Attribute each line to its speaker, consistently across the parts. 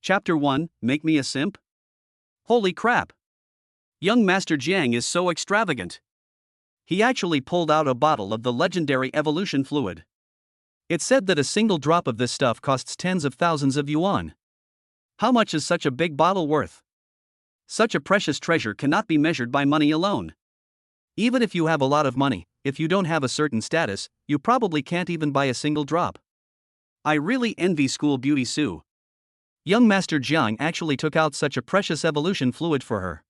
Speaker 1: Chapter 1, Make Me a Simp? Holy crap! Young Master Jiang is so extravagant. He actually pulled out a bottle of the legendary evolution fluid. It's said that a single drop of this stuff costs tens of thousands of yuan. How much is such a big bottle worth? Such a precious treasure cannot be measured by money alone. Even if you have a lot of money, if you don't have a certain status, you probably can't even buy a single drop. I really envy School Beauty Sue. Young Master Jiang actually took out such a precious evolution fluid for her.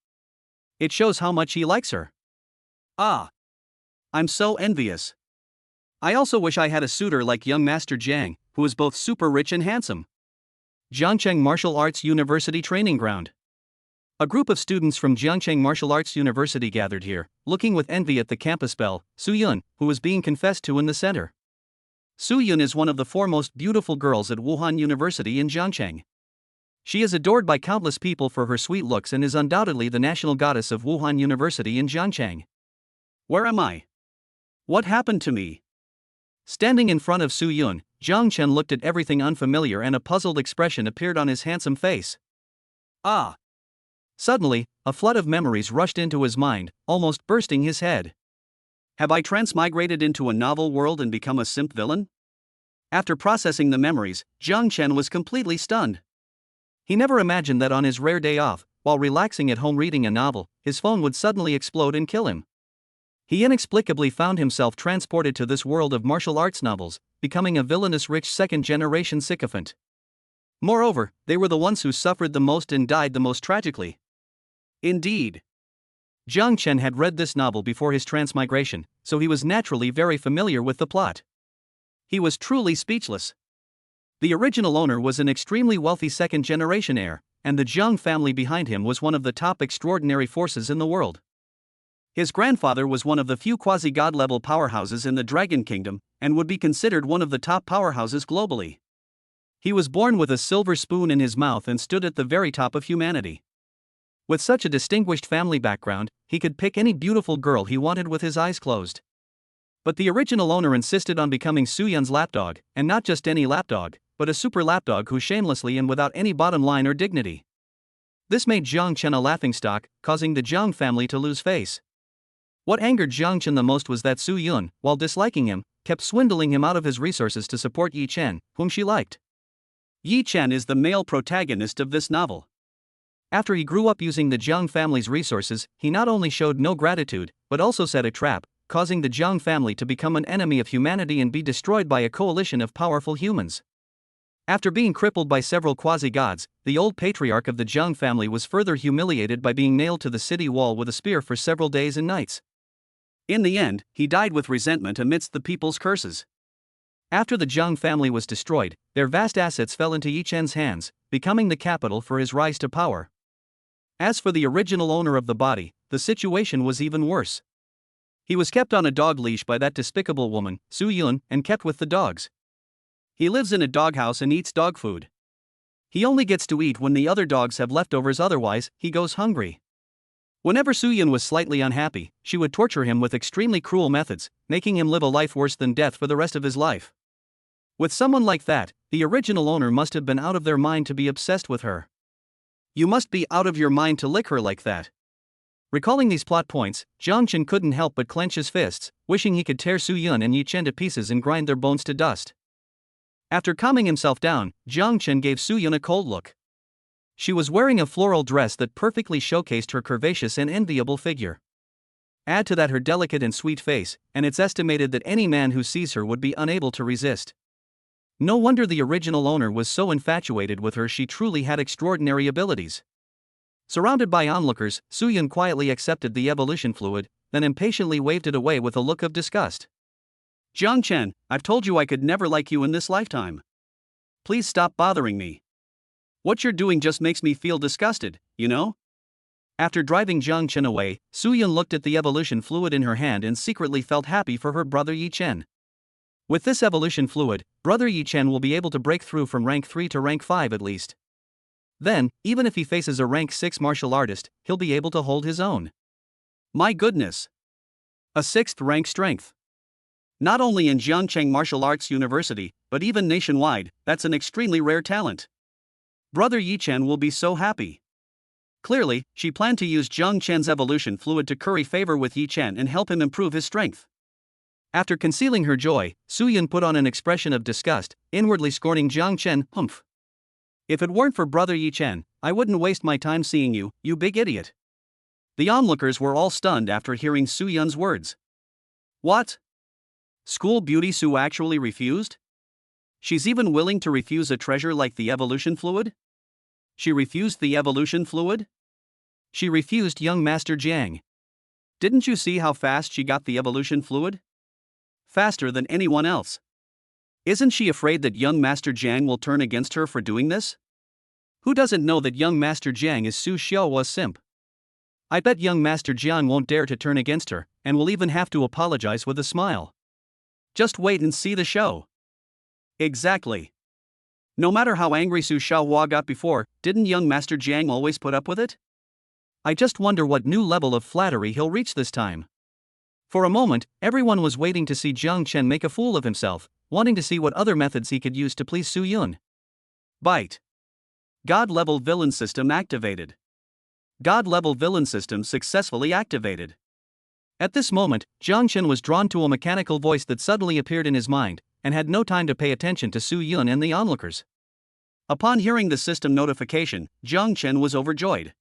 Speaker 1: It shows how much he likes her. Ah! I'm so envious. I also wish I had a suitor like young Master Jiang, who is both super rich and handsome. Jiangcheng Martial Arts University Training Ground. A group of students from Jiangcheng Martial Arts University gathered here, looking with envy at the campus belle, Su Yun, who was being confessed to in the center. Su Yun is one of the foremost beautiful girls at Wuhan University in Jiangcheng. She is adored by countless people for her sweet looks and is undoubtedly the national goddess of Wuhan University in Jiangcheng. Where am I? What happened to me? Standing in front of Su Yun, Jiang Chen looked at everything unfamiliar and a puzzled expression appeared on his handsome face. Ah! Suddenly, a flood of memories rushed into his mind, almost bursting his head. Have I transmigrated into a novel world and become a simp villain? After processing the memories, Jiang Chen was completely stunned. He never imagined that on his rare day off, while relaxing at home reading a novel, his phone would suddenly explode and kill him. He inexplicably found himself transported to this world of martial arts novels, becoming a villainous rich second-generation sycophant. Moreover, they were the ones who suffered the most and died the most tragically. Indeed. Jiang Chen had read this novel before his transmigration, so he was naturally very familiar with the plot. He was truly speechless. The original owner was an extremely wealthy second-generation heir, and the Jiang family behind him was one of the top extraordinary forces in the world. His grandfather was one of the few quasi-god-level powerhouses in the Dragon Kingdom, and would be considered one of the top powerhouses globally. He was born with a silver spoon in his mouth and stood at the very top of humanity. With such a distinguished family background, he could pick any beautiful girl he wanted with his eyes closed. But the original owner insisted on becoming Su Yun's lapdog, and not just any lapdog, but a super lapdog who shamelessly and without any bottom line or dignity. This made Jiang Chen a laughingstock, causing the Jiang family to lose face. What angered Jiang Chen the most was that Su Yun, while disliking him, kept swindling him out of his resources to support Yi Chen, whom she liked. Yi Chen is the male protagonist of this novel. After he grew up using the Jiang family's resources, he not only showed no gratitude, but also set a trap, causing the Jiang family to become an enemy of humanity and be destroyed by a coalition of powerful humans. After being crippled by several quasi-gods, the old patriarch of the Jiang family was further humiliated by being nailed to the city wall with a spear for several days and nights. In the end, he died with resentment amidst the people's curses. After the Jiang family was destroyed, their vast assets fell into Yi Chen's hands, becoming the capital for his rise to power. As for the original owner of the body, the situation was even worse. He was kept on a dog leash by that despicable woman, Su Yun, and kept with the dogs. He lives in a doghouse and eats dog food. He only gets to eat when the other dogs have leftovers, otherwise, he goes hungry. Whenever Su Yun was slightly unhappy, she would torture him with extremely cruel methods, making him live a life worse than death for the rest of his life. With someone like that, the original owner must have been out of their mind to be obsessed with her. You must be out of your mind to lick her like that. Recalling these plot points, Jiang Chen couldn't help but clench his fists, wishing he could tear Su Yun and Yi Chen to pieces and grind their bones to dust. After calming himself down, Jiang Chen gave Su Yun a cold look. She was wearing a floral dress that perfectly showcased her curvaceous and enviable figure. Add to that her delicate and sweet face, and it's estimated that any man who sees her would be unable to resist. No wonder the original owner was so infatuated with her. She truly had extraordinary abilities. Surrounded by onlookers, Su Yun quietly accepted the evolution fluid, then impatiently waved it away with a look of disgust. Jiang Chen, I've told you I could never like you in this lifetime. Please stop bothering me. What you're doing just makes me feel disgusted, you know? After driving Jiang Chen away, Su Yun looked at the evolution fluid in her hand and secretly felt happy for her brother Yi Chen. With this evolution fluid, brother Yi Chen will be able to break through from rank 3 to rank 5 at least. Then, even if he faces a rank 6 martial artist, he'll be able to hold his own. My goodness! A 6th rank strength. Not only in Jiangcheng Martial Arts University, but even nationwide, that's an extremely rare talent. Brother Yi Chen will be so happy. Clearly, she planned to use Jiang Chen's evolution fluid to curry favor with Yi Chen and help him improve his strength. After concealing her joy, Su Yun put on an expression of disgust, inwardly scorning Jiang Chen. Humph. If it weren't for Brother Yi Chen, I wouldn't waste my time seeing you, you big idiot. The onlookers were all stunned after hearing Su Yun's words. What? School beauty Su actually refused? She's even willing to refuse a treasure like the evolution fluid? She refused the evolution fluid? She refused young Master Jiang. Didn't you see how fast she got the evolution fluid? Faster than anyone else. Isn't she afraid that young Master Jiang will turn against her for doing this? Who doesn't know that young Master Jiang is Su Xiaohua's simp? I bet young Master Jiang won't dare to turn against her, and will even have to apologize with a smile. Just wait and see the show. Exactly. No matter how angry Su Xiaohua got before, didn't young Master Jiang always put up with it? I just wonder what new level of flattery he'll reach this time. For a moment, everyone was waiting to see Jiang Chen make a fool of himself, wanting to see what other methods he could use to please Su Yun. Bite. God-level villain system activated. God-level villain system successfully activated. At this moment, Jiang Chen was drawn to a mechanical voice that suddenly appeared in his mind, and had no time to pay attention to Su Yun and the onlookers. Upon hearing the system notification, Jiang Chen was overjoyed.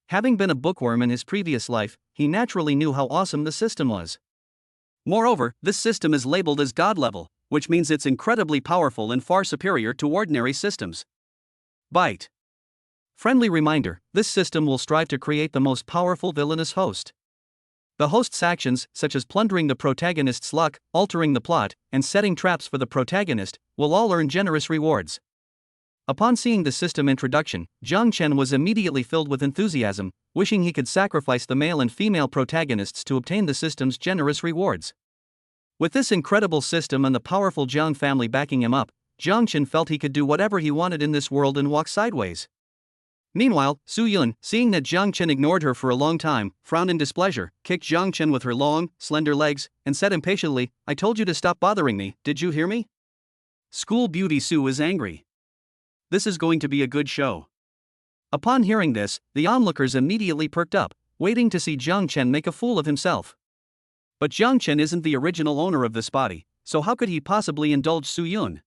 Speaker 1: Having been a bookworm in his previous life, he naturally knew how awesome the system was. Moreover, this system is labeled as God level, which means it's incredibly powerful and far superior to ordinary systems. Bite. Friendly reminder, this system will strive to create the most powerful villainous host. The host's actions, such as plundering the protagonist's luck, altering the plot, and setting traps for the protagonist, will all earn generous rewards. Upon seeing the system introduction, Jiang Chen was immediately filled with enthusiasm, wishing he could sacrifice the male and female protagonists to obtain the system's generous rewards. With this incredible system and the powerful Jiang family backing him up, Jiang Chen felt he could do whatever he wanted in this world and walk sideways. Meanwhile, Su Yun, seeing that Jiang Chen ignored her for a long time, frowned in displeasure, kicked Jiang Chen with her long, slender legs, and said impatiently, "I told you to stop bothering me, did you hear me?" School beauty Su is angry. This is going to be a good show. Upon hearing this, the onlookers immediately perked up, waiting to see Jiang Chen make a fool of himself. But Jiang Chen isn't the original owner of this body, so how could he possibly indulge Su Yun?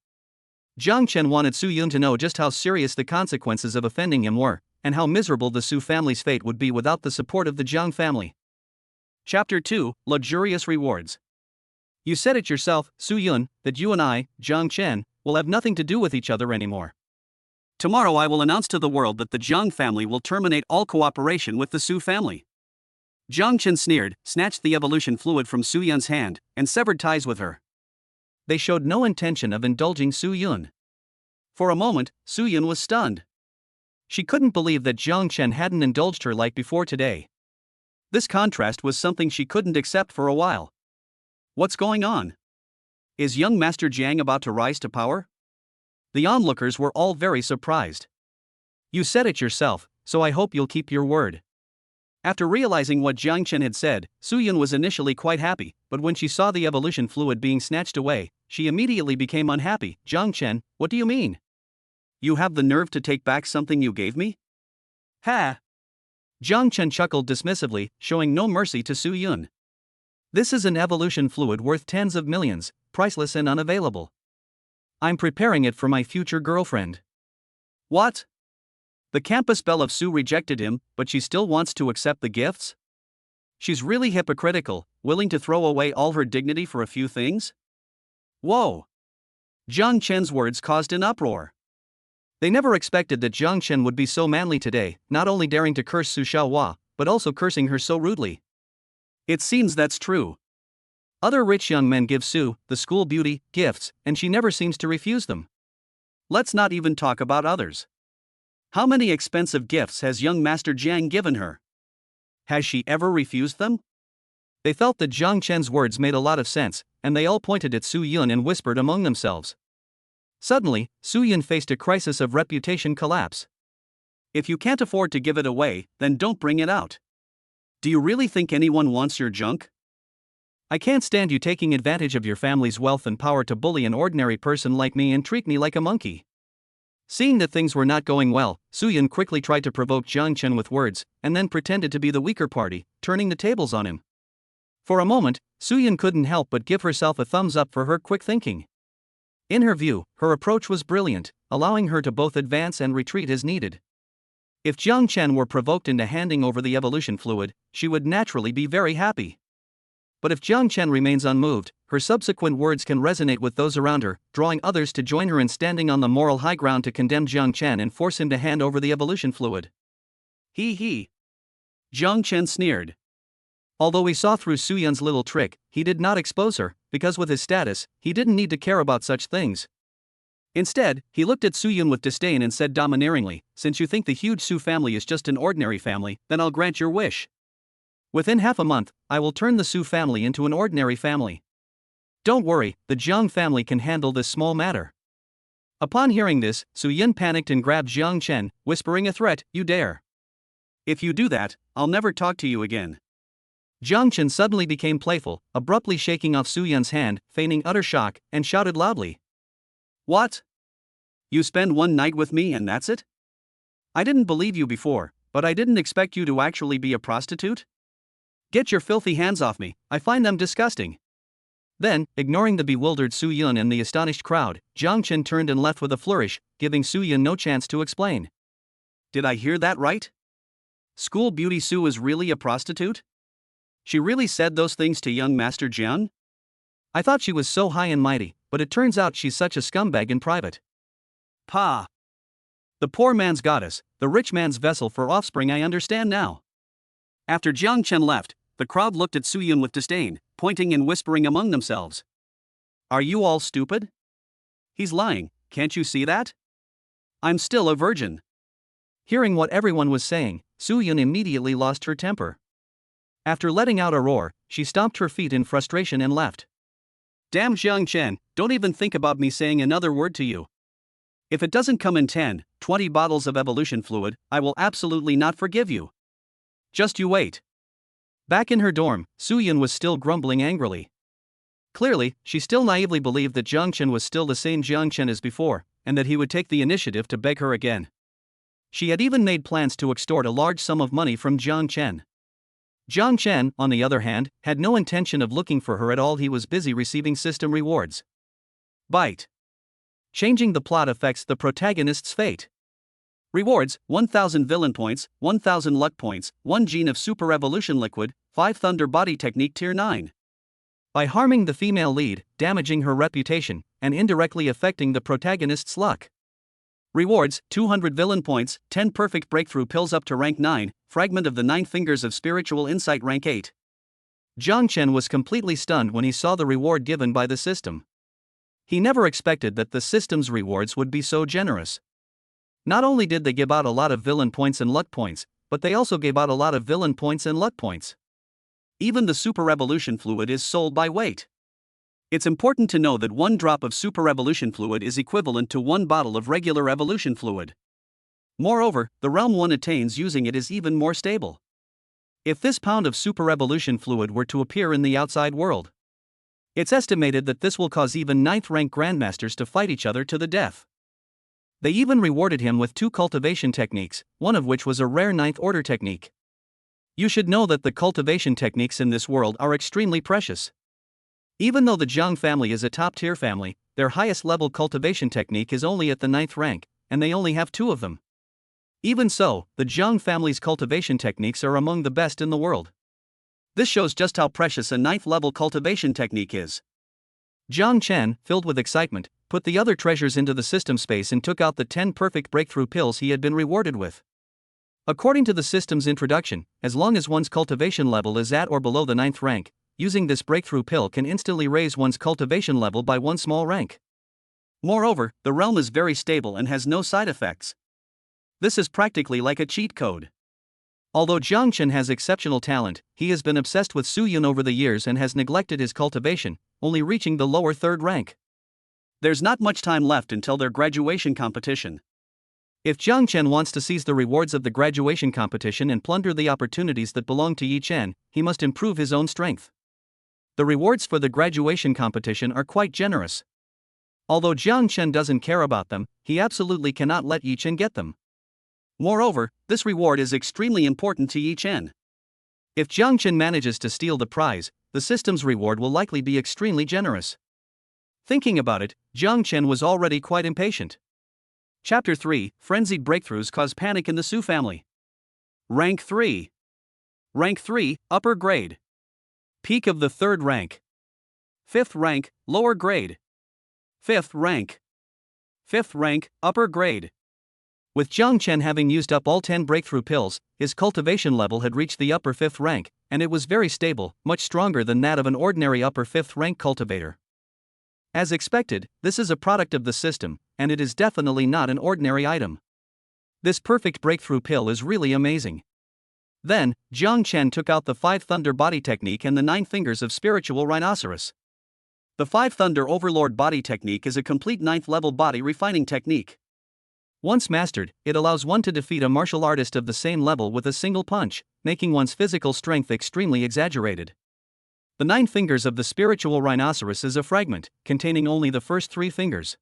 Speaker 1: Jiang Chen wanted Su Yun to know just how serious the consequences of offending him were, and how miserable the Su family's fate would be without the support of the Jiang family. Chapter 2, Luxurious Rewards. You said it yourself, Su Yun, that you and I, Jiang Chen, will have nothing to do with each other anymore. Tomorrow I will announce to the world that the Jiang family will terminate all cooperation with the Su family. Jiang Chen sneered, snatched the evolution fluid from Su Yun's hand, and severed ties with her. They showed no intention of indulging Su Yun. For a moment, Su Yun was stunned. She couldn't believe that Jiang Chen hadn't indulged her like before today. This contrast was something she couldn't accept for a while. What's going on? Is young Master Jiang about to rise to power? The onlookers were all very surprised. You said it yourself, so I hope you'll keep your word. After realizing what Jiang Chen had said, Su Yun was initially quite happy, but when she saw the evolution fluid being snatched away, she immediately became unhappy. Jiang Chen, what do you mean? You have the nerve to take back something you gave me? Ha! Jiang Chen chuckled dismissively, showing no mercy to Su Yun. This is an evolution fluid worth tens of millions, priceless and unavailable. I'm preparing it for my future girlfriend. What? The campus belle of Su rejected him, but she still wants to accept the gifts? She's really hypocritical, willing to throw away all her dignity for a few things? Whoa! Jiang Chen's words caused an uproar. They never expected that Jiang Chen would be so manly today, not only daring to curse Su Xiaohua, but also cursing her so rudely. It seems that's true. Other rich young men give Su, the school beauty, gifts, and she never seems to refuse them. Let's not even talk about others. How many expensive gifts has young Master Jiang given her? Has she ever refused them? They felt that Jiang Chen's words made a lot of sense, and they all pointed at Su Yun and whispered among themselves. Suddenly, Su Yun faced a crisis of reputation collapse. If you can't afford to give it away, then don't bring it out. Do you really think anyone wants your junk? I can't stand you taking advantage of your family's wealth and power to bully an ordinary person like me and treat me like a monkey. Seeing that things were not going well, Suyun quickly tried to provoke Jiang Chen with words, and then pretended to be the weaker party, turning the tables on him. For a moment, Suyun couldn't help but give herself a thumbs up for her quick thinking. In her view, her approach was brilliant, allowing her to both advance and retreat as needed. If Jiang Chen were provoked into handing over the evolution fluid, she would naturally be very happy. But if Jiang Chen remains unmoved, her subsequent words can resonate with those around her, drawing others to join her in standing on the moral high ground to condemn Jiang Chen and force him to hand over the evolution fluid. He. Jiang Chen sneered. Although he saw through Suyun's little trick, he did not expose her, because with his status, he didn't need to care about such things. Instead, he looked at Suyun with disdain and said domineeringly, "Since you think the huge Su family is just an ordinary family, then I'll grant your wish. Within half a month, I will turn the Su family into an ordinary family. Don't worry, the Jiang family can handle this small matter." Upon hearing this, Suyun panicked and grabbed Jiang Chen, whispering a threat, "You dare. If you do that, I'll never talk to you again." Jiang Chen suddenly became playful, abruptly shaking off Suyun's hand, feigning utter shock, and shouted loudly. "What? You spend one night with me and that's it? I didn't believe you before, but I didn't expect you to actually be a prostitute? Get your filthy hands off me, I find them disgusting." Then, ignoring the bewildered Suyun and the astonished crowd, Jiang Chen turned and left with a flourish, giving Suyun no chance to explain. Did I hear that right? School Beauty Su is really a prostitute? She really said those things to young Master Jiang? I thought she was so high and mighty, but it turns out she's such a scumbag in private. Pa! The poor man's goddess, the rich man's vessel for offspring, I understand now. After Jiang Chen left, the crowd looked at Suyun with disdain, pointing and whispering among themselves. Are you all stupid? He's lying, can't you see that? I'm still a virgin. Hearing what everyone was saying, Suyun immediately lost her temper. After letting out a roar, she stomped her feet in frustration and left. Damn Jiang Chen, don't even think about me saying another word to you. If it doesn't come in 10, 20 bottles of evolution fluid, I will absolutely not forgive you. Just you wait. Back in her dorm, Suyun was still grumbling angrily. Clearly, she still naively believed that Jiang Chen was still the same Jiang Chen as before, and that he would take the initiative to beg her again. She had even made plans to extort a large sum of money from Jiang Chen. Jiang Chen, on the other hand, had no intention of looking for her at all. He was busy receiving system rewards. Bite. Changing the plot affects the protagonist's fate. Rewards: 1000 villain points, 1000 luck points, 1 gene of super evolution liquid, 5 thunder body technique tier 9. By harming the female lead, damaging her reputation, and indirectly affecting the protagonist's luck. Rewards: 200 villain points, 10 perfect breakthrough pills up to rank 9, fragment of the 9 fingers of spiritual insight rank 8. Jiang Chen was completely stunned when he saw the reward given by the system. He never expected that the system's rewards would be so generous. Not only did they give out a lot of villain points and luck points, but they also gave out a lot of villain points and luck points. Even the super evolution fluid is sold by weight. It's important to know that 1 drop of super evolution fluid is equivalent to 1 bottle of regular evolution fluid. Moreover, the realm one attains using it is even more stable. If this pound of super evolution fluid were to appear in the outside world, it's estimated that this will cause even 9th rank grandmasters to fight each other to the death. They even rewarded him with 2 cultivation techniques, one of which was a rare 9th order technique. You should know that the cultivation techniques in this world are extremely precious. Even though the Jiang family is a top-tier family, their highest level cultivation technique is only at the 9th rank, and they only have 2 of them. Even so, the Jiang family's cultivation techniques are among the best in the world. This shows just how precious a 9th level cultivation technique is. Jiang Chen, filled with excitement, put the other treasures into the system space and took out the 10 perfect breakthrough pills he had been rewarded with. According to the system's introduction, as long as one's cultivation level is at or below the 9th rank, using this breakthrough pill can instantly raise one's cultivation level by 1 small rank. Moreover, the realm is very stable and has no side effects. This is practically like a cheat code. Although Jiang Chen has exceptional talent, he has been obsessed with Suyun over the years and has neglected his cultivation, only reaching the lower 3rd rank. There's not much time left until their graduation competition. If Jiang Chen wants to seize the rewards of the graduation competition and plunder the opportunities that belong to Yi Chen, he must improve his own strength. The rewards for the graduation competition are quite generous. Although Jiang Chen doesn't care about them, he absolutely cannot let Yi Chen get them. Moreover, this reward is extremely important to Yi Chen. If Jiang Chen manages to steal the prize, the system's reward will likely be extremely generous. Thinking about it, Jiang Chen was already quite impatient. Chapter 3: Frenzied Breakthroughs Cause Panic in the Su Family. Rank 3. Rank 3, Upper Grade. Peak of the 3rd rank. 5th rank, Lower Grade. 5th rank. 5th rank, Upper Grade. With Jiang Chen having used up all 10 breakthrough pills, his cultivation level had reached the upper 5th rank, and it was very stable, much stronger than that of an ordinary upper 5th rank cultivator. As expected, this is a product of the system, and it is definitely not an ordinary item. This perfect breakthrough pill is really amazing. Then, Jiang Chen took out the 5 Thunder Body Technique and the 9 Fingers of Spiritual Rhinoceros. The 5 Thunder Overlord Body Technique is a complete 9th level body refining technique. Once mastered, it allows one to defeat a martial artist of the same level with a single punch, making one's physical strength extremely exaggerated. The 9 Fingers of the Spiritual Rhinoceros is a fragment, containing only the first 3 fingers.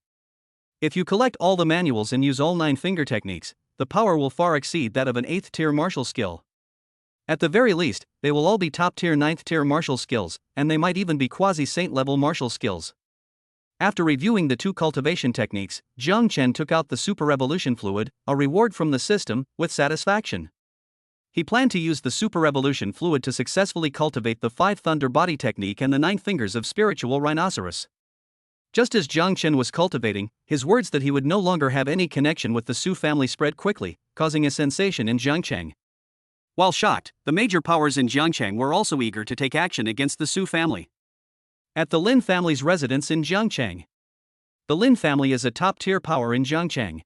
Speaker 1: If you collect all the manuals and use all 9 finger techniques, the power will far exceed that of an 8th tier martial skill. At the very least, they will all be top tier 9th tier martial skills, and they might even be quasi-saint level martial skills. After reviewing the 2 cultivation techniques, Jiang Chen took out the Super Evolution Fluid, a reward from the system, with satisfaction. He planned to use the Super Evolution Fluid to successfully cultivate the 5 Thunder Body Technique and the 9 Fingers of Spiritual Rhinoceros. Just as Jiang Chen was cultivating, his words that he would no longer have any connection with the Su family spread quickly, causing a sensation in Jiangcheng. While shocked, the major powers in Jiangcheng were also eager to take action against the Su family. At the Lin family's residence in Jiangcheng. The Lin family is a top-tier power in Jiangcheng.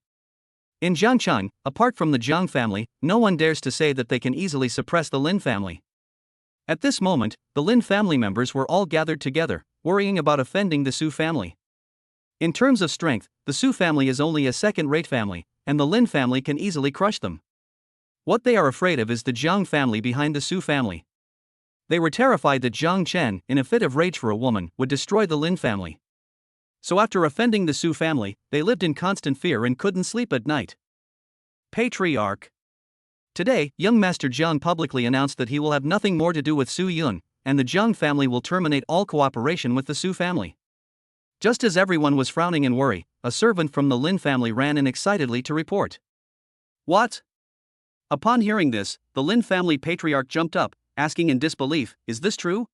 Speaker 1: In Jiangcheng, apart from the Jiang family, no one dares to say that they can easily suppress the Lin family. At this moment, the Lin family members were all gathered together, worrying about offending the Su family. In terms of strength, the Su family is only a second-rate family, and the Lin family can easily crush them. What they are afraid of is the Jiang family behind the Su family. They were terrified that Jiang Chen, in a fit of rage for a woman, would destroy the Lin family. So after offending the Su family, they lived in constant fear and couldn't sleep at night. Patriarch. Today, young Master Jiang publicly announced that he will have nothing more to do with Su Yun, and the Jiang family will terminate all cooperation with the Su family. Just as everyone was frowning in worry, a servant from the Lin family ran in excitedly to report. What? Upon hearing this, the Lin family patriarch jumped up, asking in disbelief, "Is this true?"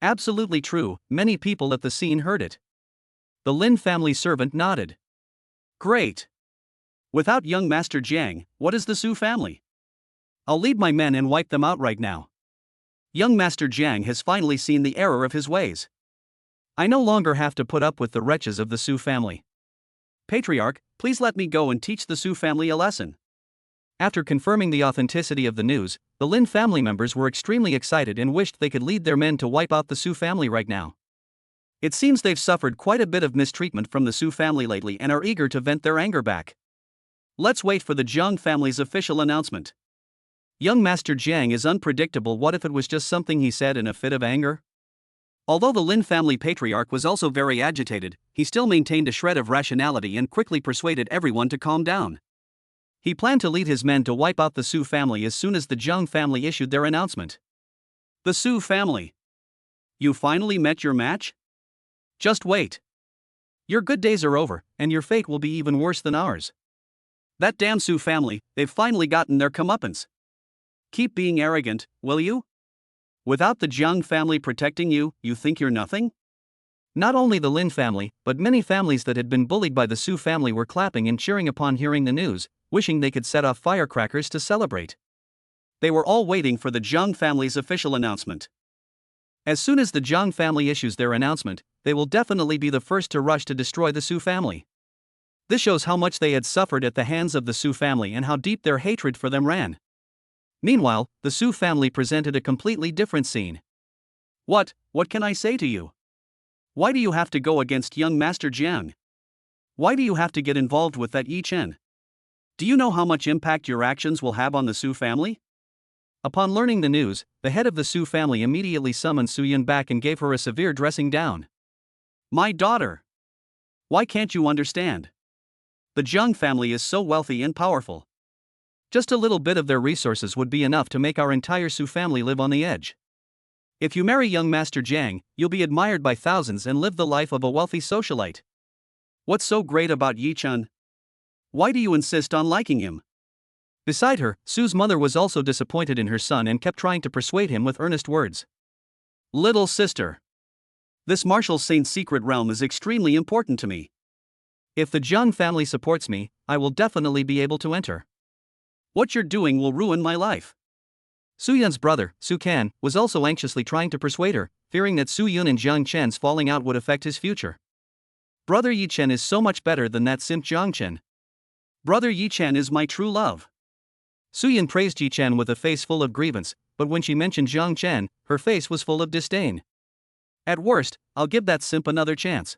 Speaker 1: Absolutely true, many people at the scene heard it. The Lin family servant nodded. Great. Without young Master Jiang, what is the Su family? I'll lead my men and wipe them out right now. Young Master Jiang has finally seen the error of his ways. I no longer have to put up with the wretches of the Su family. Patriarch, please let me go and teach the Su family a lesson. After confirming the authenticity of the news, the Lin family members were extremely excited and wished they could lead their men to wipe out the Su family right now. It seems they've suffered quite a bit of mistreatment from the Su family lately and are eager to vent their anger back. Let's wait for the Jiang family's official announcement. Young Master Jiang is unpredictable. What if it was just something he said in a fit of anger? Although the Lin family patriarch was also very agitated, he still maintained a shred of rationality and quickly persuaded everyone to calm down. He planned to lead his men to wipe out the Su family as soon as the Jiang family issued their announcement. The Su family. You finally met your match? Just wait. Your good days are over, and your fate will be even worse than ours. That damn Su family, they've finally gotten their comeuppance. Keep being arrogant, will you? Without the Jiang family protecting you, you think you're nothing? Not only the Lin family, but many families that had been bullied by the Su family were clapping and cheering upon hearing the news, wishing they could set off firecrackers to celebrate. They were all waiting for the Jiang family's official announcement. As soon as the Jiang family issues their announcement, they will definitely be the first to rush to destroy the Su family. This shows how much they had suffered at the hands of the Su family and how deep their hatred for them ran. Meanwhile, the Su family presented a completely different scene. What can I say to you? Why do you have to go against young Master Jiang? Why do you have to get involved with that Yi Chen? Do you know how much impact your actions will have on the Su family? Upon learning the news, the head of the Su family immediately summoned Su Yun back and gave her a severe dressing down. My daughter! Why can't you understand? The Jiang family is so wealthy and powerful. Just a little bit of their resources would be enough to make our entire Su family live on the edge. If you marry young Master Jiang, you'll be admired by thousands and live the life of a wealthy socialite. What's so great about Yi-chun? Why do you insist on liking him? Beside her, Su's mother was also disappointed in her son and kept trying to persuade him with earnest words. Little sister. This martial saint's secret realm is extremely important to me. If the Jiang family supports me, I will definitely be able to enter. What you're doing will ruin my life. Su Yun's brother, Su Kan, was also anxiously trying to persuade her, fearing that Su Yun and Jiang Chen's falling out would affect his future. Brother Yi Chen is so much better than that simp Jiang Chen. Brother Yi Chen is my true love. Su Yun praised Yi Chen with a face full of grievance, but when she mentioned Jiang Chen, her face was full of disdain. At worst, I'll give that simp another chance.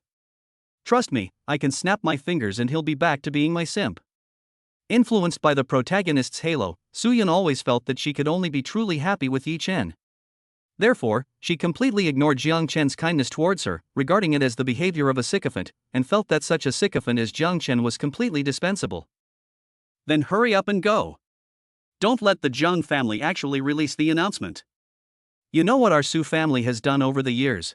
Speaker 1: Trust me, I can snap my fingers and he'll be back to being my simp. Influenced by the protagonist's halo, Su Yun always felt that she could only be truly happy with Yi Chen. Therefore, she completely ignored Jiang Chen's kindness towards her, regarding it as the behavior of a sycophant, and felt that such a sycophant as Jiang Chen was completely dispensable. Then hurry up and go. Don't let the Jiang family actually release the announcement. You know what our Su family has done over the years.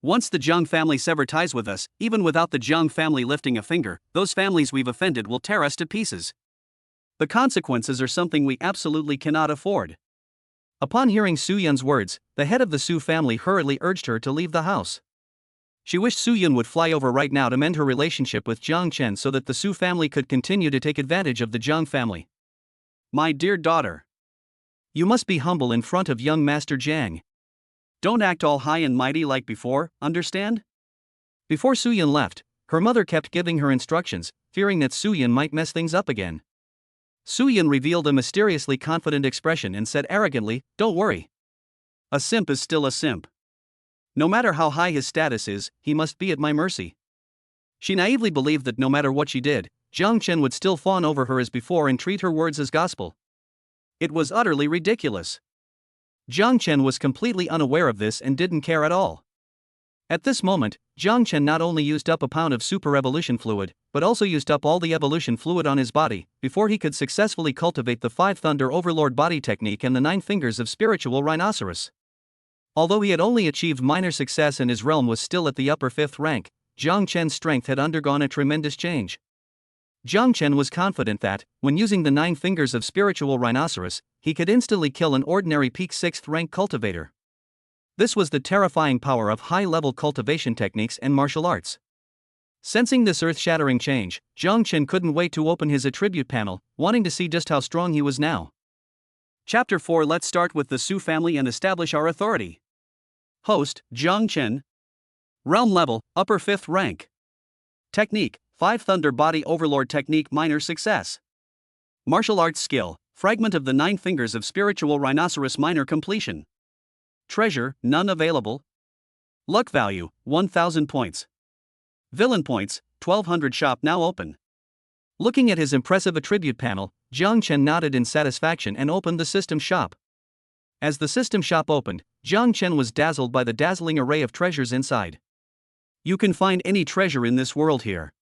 Speaker 1: Once the Jiang family sever ties with us, even without the Jiang family lifting a finger, those families we've offended will tear us to pieces. The consequences are something we absolutely cannot afford. Upon hearing Su Yun's words, the head of the Su family hurriedly urged her to leave the house. She wished Su Yun would fly over right now to mend her relationship with Jiang Chen so that the Su family could continue to take advantage of the Jiang family. My dear daughter. You must be humble in front of young Master Jiang. Don't act all high and mighty like before, understand? Before Su Yun left, her mother kept giving her instructions, fearing that Su Yun might mess things up again. Su Yun revealed a mysteriously confident expression and said arrogantly, "Don't worry. A simp is still a simp. No matter how high his status is, he must be at my mercy." She naively believed that no matter what she did, Jiang Chen would still fawn over her as before and treat her words as gospel. It was utterly ridiculous. Jiang Chen was completely unaware of this and didn't care at all. At this moment, Jiang Chen not only used up a pound of super evolution fluid, but also used up all the evolution fluid on his body, before he could successfully cultivate the 5 Thunder Overlord body technique and the 9 fingers of spiritual rhinoceros. Although he had only achieved minor success and his realm was still at the upper 5th rank, Jiang Chen's strength had undergone a tremendous change. Jiang Chen was confident that, when using the 9 fingers of spiritual rhinoceros, he could instantly kill an ordinary peak 6th rank cultivator. This was the terrifying power of high-level cultivation techniques and martial arts. Sensing this earth-shattering change, Jiang Chen couldn't wait to open his attribute panel, wanting to see just how strong he was now. Chapter 4. Let's start with the Su family and establish our authority. Host, Jiang Chen. Realm level, upper 5th rank. Technique, 5 Thunder Body Overlord Technique, minor success. Martial arts skill, fragment of the 9 fingers of spiritual rhinoceros, minor completion. Treasure, none available. Luck value, 1000 points. Villain points, 1200. Shop now open. Looking at his impressive attribute panel, Jiang Chen nodded in satisfaction and opened the system shop. As the system shop opened, Jiang Chen was dazzled by the dazzling array of treasures inside. You can find any treasure in this world here.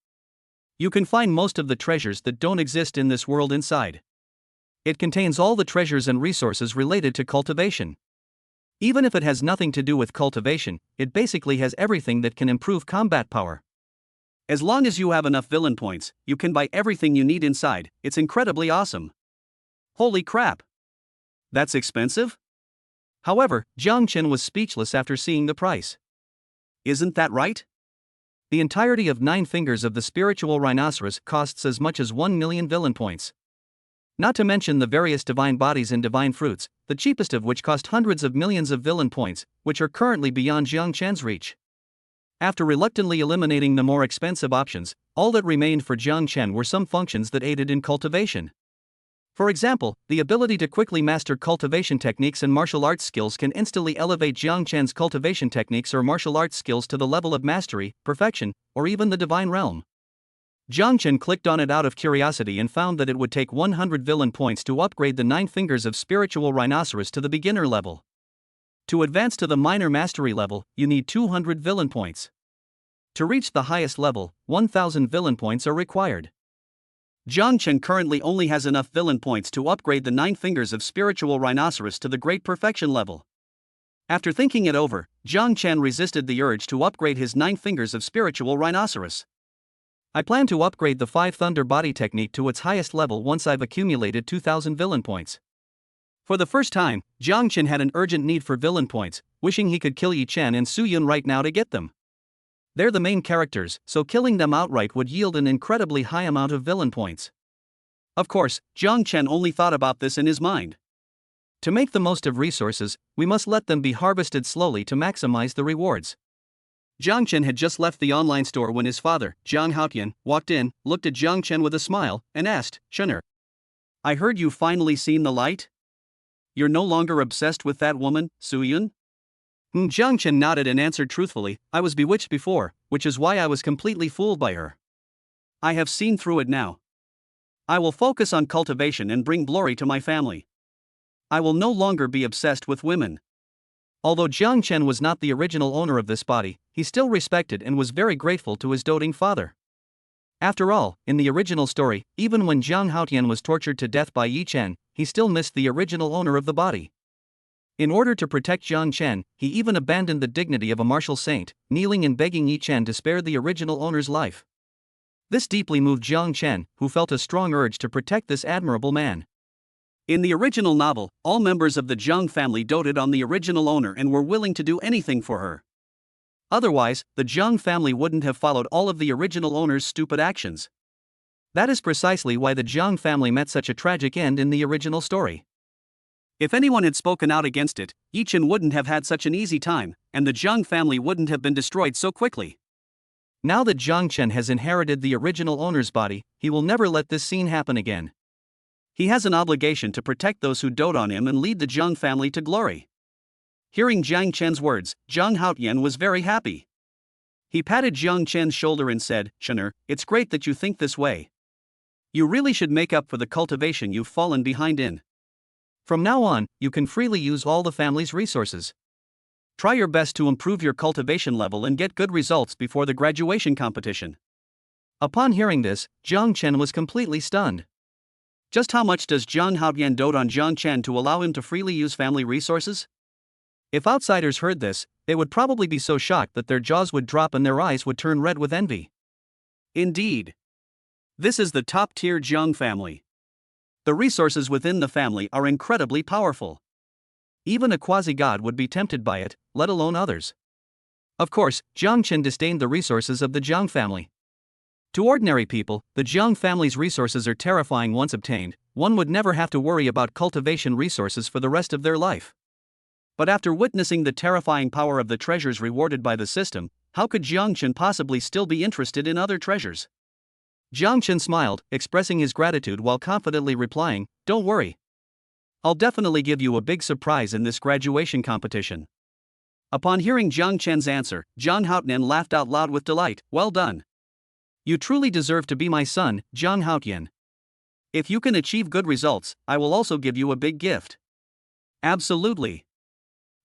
Speaker 1: You can find most of the treasures that don't exist in this world inside. It contains all the treasures and resources related to cultivation. Even if it has nothing to do with cultivation, it basically has everything that can improve combat power. As long as you have enough villain points, you can buy everything you need inside. It's incredibly awesome. Holy crap! That's expensive? However, Jiang Chen was speechless after seeing the price. Isn't that right? The entirety of 9 fingers of the spiritual rhinoceros costs as much as 1 million villain points. Not to mention the various divine bodies and divine fruits, the cheapest of which cost hundreds of millions of villain points, which are currently beyond Jiang Chen's reach. After reluctantly eliminating the more expensive options, all that remained for Jiang Chen were some functions that aided in cultivation. For example, the ability to quickly master cultivation techniques and martial arts skills can instantly elevate Jiang Chen's cultivation techniques or martial arts skills to the level of mastery, perfection, or even the divine realm. Jiang Chen clicked on it out of curiosity and found that it would take 100 villain points to upgrade the 9 fingers of spiritual rhinoceros to the beginner level. To advance to the minor mastery level, you need 200 villain points. To reach the highest level, 1000 villain points are required. Jiang Chen currently only has enough villain points to upgrade the 9 fingers of spiritual rhinoceros to the great perfection level. After thinking it over, Jiang Chen resisted the urge to upgrade his 9 fingers of spiritual rhinoceros. I plan to upgrade the 5 thunder body technique to its highest level once I've accumulated 2000 villain points. For the first time, Jiang Chen had an urgent need for villain points, wishing he could kill Yi Chen and Su Yun right now to get them. They're the main characters, so killing them outright would yield an incredibly high amount of villain points. Of course, Jiang Chen only thought about this in his mind. To make the most of resources, we must let them be harvested slowly to maximize the rewards. Jiang Chen had just left the online store when his father, Jiang Haotian, walked in, looked at Jiang Chen with a smile, and asked, "Chener, I heard you finally seen the light? You're no longer obsessed with that woman, Su Yun?" Jiang Chen nodded and answered truthfully, "I was bewitched before, which is why I was completely fooled by her. I have seen through it now. I will focus on cultivation and bring glory to my family. I will no longer be obsessed with women." Although Jiang Chen was not the original owner of this body, he still respected and was very grateful to his doting father. After all, in the original story, even when Jiang Haotian was tortured to death by Yi Chen, he still missed the original owner of the body. In order to protect Jiang Chen, he even abandoned the dignity of a martial saint, kneeling and begging Yi Chen to spare the original owner's life. This deeply moved Jiang Chen, who felt a strong urge to protect this admirable man. In the original novel, all members of the Jiang family doted on the original owner and were willing to do anything for her. Otherwise, the Jiang family wouldn't have followed all of the original owner's stupid actions. That is precisely why the Jiang family met such a tragic end in the original story. If anyone had spoken out against it, Yi Chen wouldn't have had such an easy time, and the Jiang family wouldn't have been destroyed so quickly. Now that Jiang Chen has inherited the original owner's body, he will never let this scene happen again. He has an obligation to protect those who dote on him and lead the Jiang family to glory. Hearing Jiang Chen's words, Jiang Haotian was very happy. He patted Jiang Chen's shoulder and said, "Chener, it's great that you think this way. You really should make up for the cultivation you've fallen behind in. From now on, you can freely use all the family's resources. Try your best to improve your cultivation level and get good results before the graduation competition." Upon hearing this, Jiang Chen was completely stunned. Just how much does Jiang Haotian dote on Jiang Chen to allow him to freely use family resources? If outsiders heard this, they would probably be so shocked that their jaws would drop and their eyes would turn red with envy. Indeed. This is the top-tier Jiang family. The resources within the family are incredibly powerful. Even a quasi-god would be tempted by it, let alone others. Of course, Jiang Chen disdained the resources of the Jiang family. To ordinary people, the Jiang family's resources are terrifying once obtained. One would never have to worry about cultivation resources for the rest of their life. But after witnessing the terrifying power of the treasures rewarded by the system, how could Jiang Chen possibly still be interested in other treasures? Jiang Chen smiled, expressing his gratitude while confidently replying, "Don't worry. I'll definitely give you a big surprise in this graduation competition." Upon hearing Jiang Chen's answer, Jiang Haotian laughed out loud with delight. "Well done. You truly deserve to be my son, Jiang Haotian. If you can achieve good results, I will also give you a big gift." "Absolutely."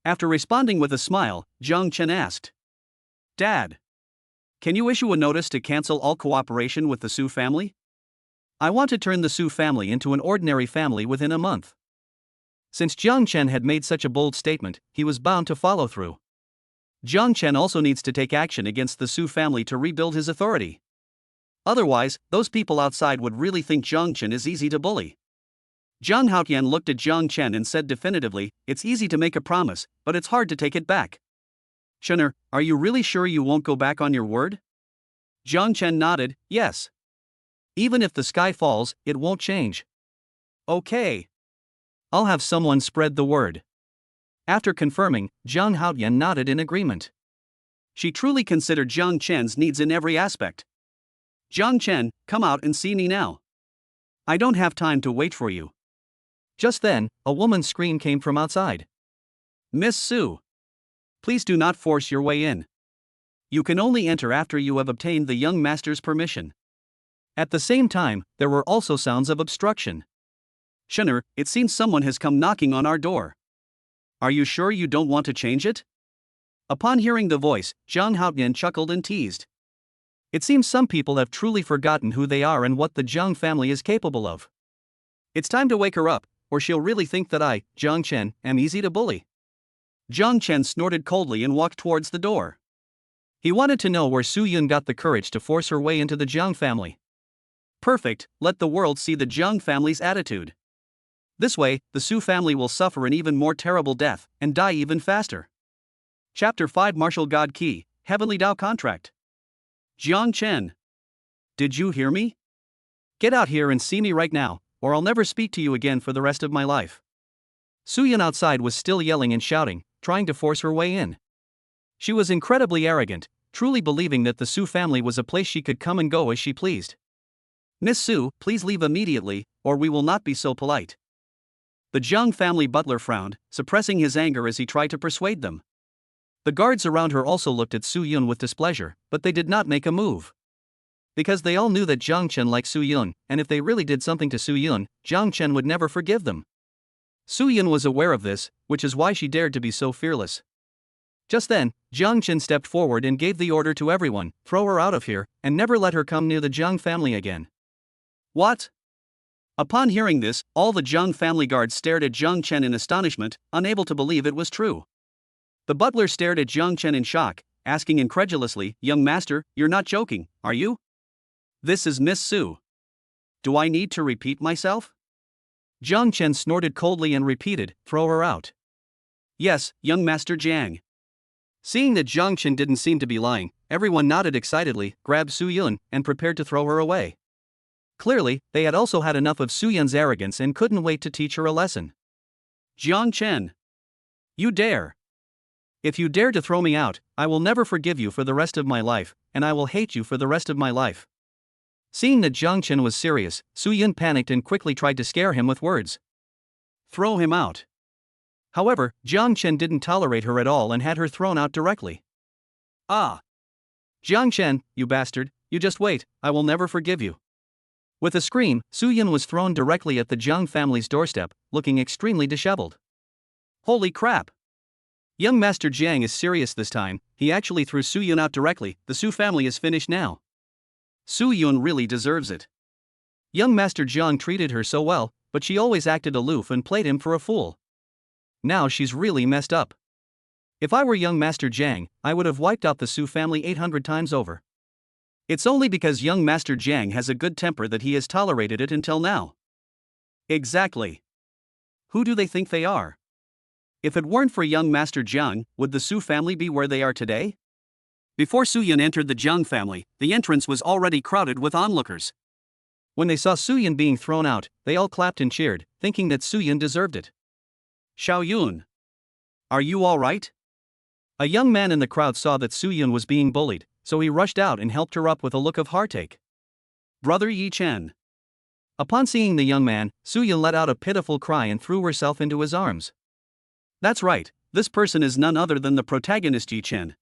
Speaker 1: After responding with a smile, Jiang Chen asked, "Dad, can you issue a notice to cancel all cooperation with the Su family? I want to turn the Su family into an ordinary family within a month." Since Jiang Chen had made such a bold statement, he was bound to follow through. Jiang Chen also needs to take action against the Su family to rebuild his authority. Otherwise, those people outside would really think Jiang Chen is easy to bully. Jiang Haotian looked at Jiang Chen and said definitively, "It's easy to make a promise, but it's hard to take it back. Chener, are you really sure you won't go back on your word?" Jiang Chen nodded, "Yes. Even if the sky falls, it won't change." "Okay. I'll have someone spread the word." After confirming, Jiang Haotian nodded in agreement. She truly considered Jiang Chen's needs in every aspect. "Jiang Chen, come out and see me now. I don't have time to wait for you." Just then, a woman's scream came from outside. "Miss Su, please do not force your way in. You can only enter after you have obtained the young master's permission." At the same time, there were also sounds of obstruction. "Chener, it seems someone has come knocking on our door. Are you sure you don't want to change it?" Upon hearing the voice, Jiang Haotian chuckled and teased, It seems some people have truly forgotten who they are and what the Jiang family is capable of. It's time to wake her up, or she'll really think that I, Jiang Chen, am easy to bully. Jiang Chen snorted coldly and walked towards the door. He wanted to know where Su Yun got the courage to force her way into the Jiang family. Perfect, let the world see the Jiang family's attitude. This way, the Su family will suffer an even more terrible death, and die even faster. Chapter 5 Martial God Key, Heavenly Dao Contract. Jiang Chen. Did you hear me? Get out here and see me right now, or I'll never speak to you again for the rest of my life. Su Yun outside was still yelling and shouting, trying to force her way in. She was incredibly arrogant, truly believing that the Su family was a place she could come and go as she pleased. Miss Su, please leave immediately, or we will not be so polite. The Jiang family butler frowned, suppressing his anger as he tried to persuade them. The guards around her also looked at Su Yun with displeasure, but they did not make a move. Because they all knew that Jiang Chen liked Su Yun, and if they really did something to Su Yun, Jiang Chen would never forgive them. Su Yun was aware of this, which is why she dared to be so fearless. Just then, Jiang Chen stepped forward and gave the order to everyone, throw her out of here, and never let her come near the Jiang family again. What? Upon hearing this, all the Jiang family guards stared at Jiang Chen in astonishment, unable to believe it was true. The butler stared at Jiang Chen in shock, asking incredulously, "Young master, you're not joking, are you? This is Miss Su. Do I need to repeat myself?" Jiang Chen snorted coldly and repeated, "Throw her out." "Yes, young master Jiang." Seeing that Jiang Chen didn't seem to be lying, everyone nodded excitedly, grabbed Su Yun, and prepared to throw her away. Clearly, they had also had enough of Su Yun's arrogance and couldn't wait to teach her a lesson. "Jiang Chen. You dare. If you dare to throw me out, I will never forgive you for the rest of my life, and I will hate you for the rest of my life." Seeing that Jiang Chen was serious, Su Yun panicked and quickly tried to scare him with words. Throw him out. However, Jiang Chen didn't tolerate her at all and had her thrown out directly. Ah! Jiang Chen, you bastard, you just wait, I will never forgive you. With a scream, Su Yun was thrown directly at the Jiang family's doorstep, looking extremely disheveled. Holy crap! Young Master Jiang is serious this time, he actually threw Su Yun out directly, the Su family is finished now. Su Yun really deserves it. Young Master Jiang treated her so well, but she always acted aloof and played him for a fool. Now she's really messed up. If I were young Master Jiang, I would have wiped out the Su family 800 times over. It's only because young Master Jiang has a good temper that he has tolerated it until now. Exactly. Who do they think they are? If it weren't for young Master Jiang, would the Su family be where they are today? Before Su Yun entered the Jiang family, the entrance was already crowded with onlookers. When they saw Su Yun being thrown out, they all clapped and cheered, thinking that Su Yun deserved it. Xiao Yun. Are you all right? A young man in the crowd saw that Su Yun was being bullied, so he rushed out and helped her up with a look of heartache. Brother Yi Chen. Upon seeing the young man, Su Yun let out a pitiful cry and threw herself into his arms. That's right, this person is none other than the protagonist Yi Chen.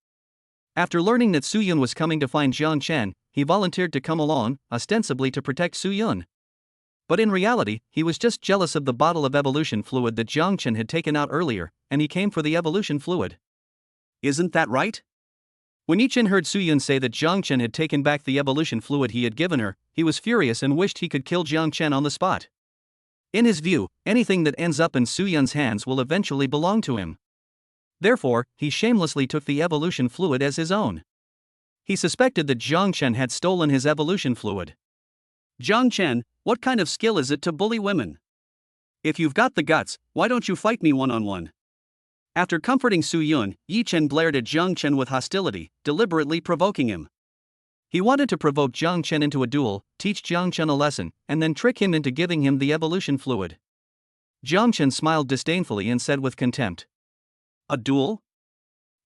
Speaker 1: After learning that Su Yun was coming to find Jiang Chen, he volunteered to come along, ostensibly to protect Su Yun. But in reality, he was just jealous of the bottle of evolution fluid that Jiang Chen had taken out earlier, and he came for the evolution fluid. Isn't that right? When Yi Chen heard Su Yun say that Jiang Chen had taken back the evolution fluid he had given her, he was furious and wished he could kill Jiang Chen on the spot. In his view, anything that ends up in Su Yun's hands will eventually belong to him. Therefore, he shamelessly took the evolution fluid as his own. He suspected that Jiang Chen had stolen his evolution fluid. Jiang Chen, what kind of skill is it to bully women? If you've got the guts, why don't you fight me one-on-one? After comforting Su Yun, Yi Chen glared at Jiang Chen with hostility, deliberately provoking him. He wanted to provoke Jiang Chen into a duel, teach Jiang Chen a lesson, and then trick him into giving him the evolution fluid. Jiang Chen smiled disdainfully and said with contempt. A duel?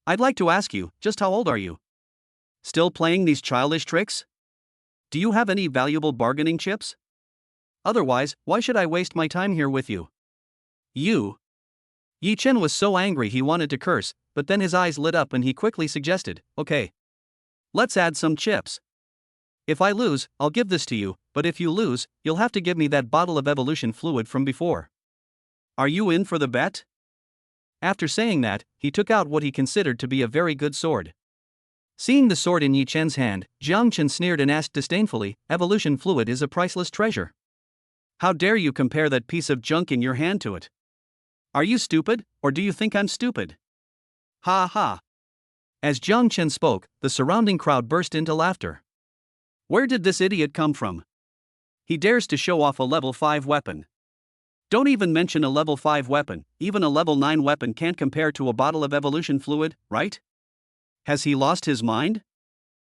Speaker 1: I'd like to ask you, just how old are you? Still playing these childish tricks? Do you have any valuable bargaining chips? Otherwise, why should I waste my time here with you? You. Yi Chen was so angry he wanted to curse, but then his eyes lit up and he quickly suggested, okay. Let's add some chips. If I lose, I'll give this to you, but if you lose, you'll have to give me that bottle of evolution fluid from before. Are you in for the bet? After saying that, he took out what he considered to be a very good sword. Seeing the sword in Yi Chen's hand, Jiang Chen sneered and asked disdainfully, "Evolution fluid is a priceless treasure. How dare you compare that piece of junk in your hand to it? Are you stupid, or do you think I'm stupid?" Ha ha. As Jiang Chen spoke, the surrounding crowd burst into laughter. Where did this idiot come from? He dares to show off a level 5 weapon. Don't even mention a level 5 weapon, even a level 9 weapon can't compare to a bottle of evolution fluid, right? Has he lost his mind?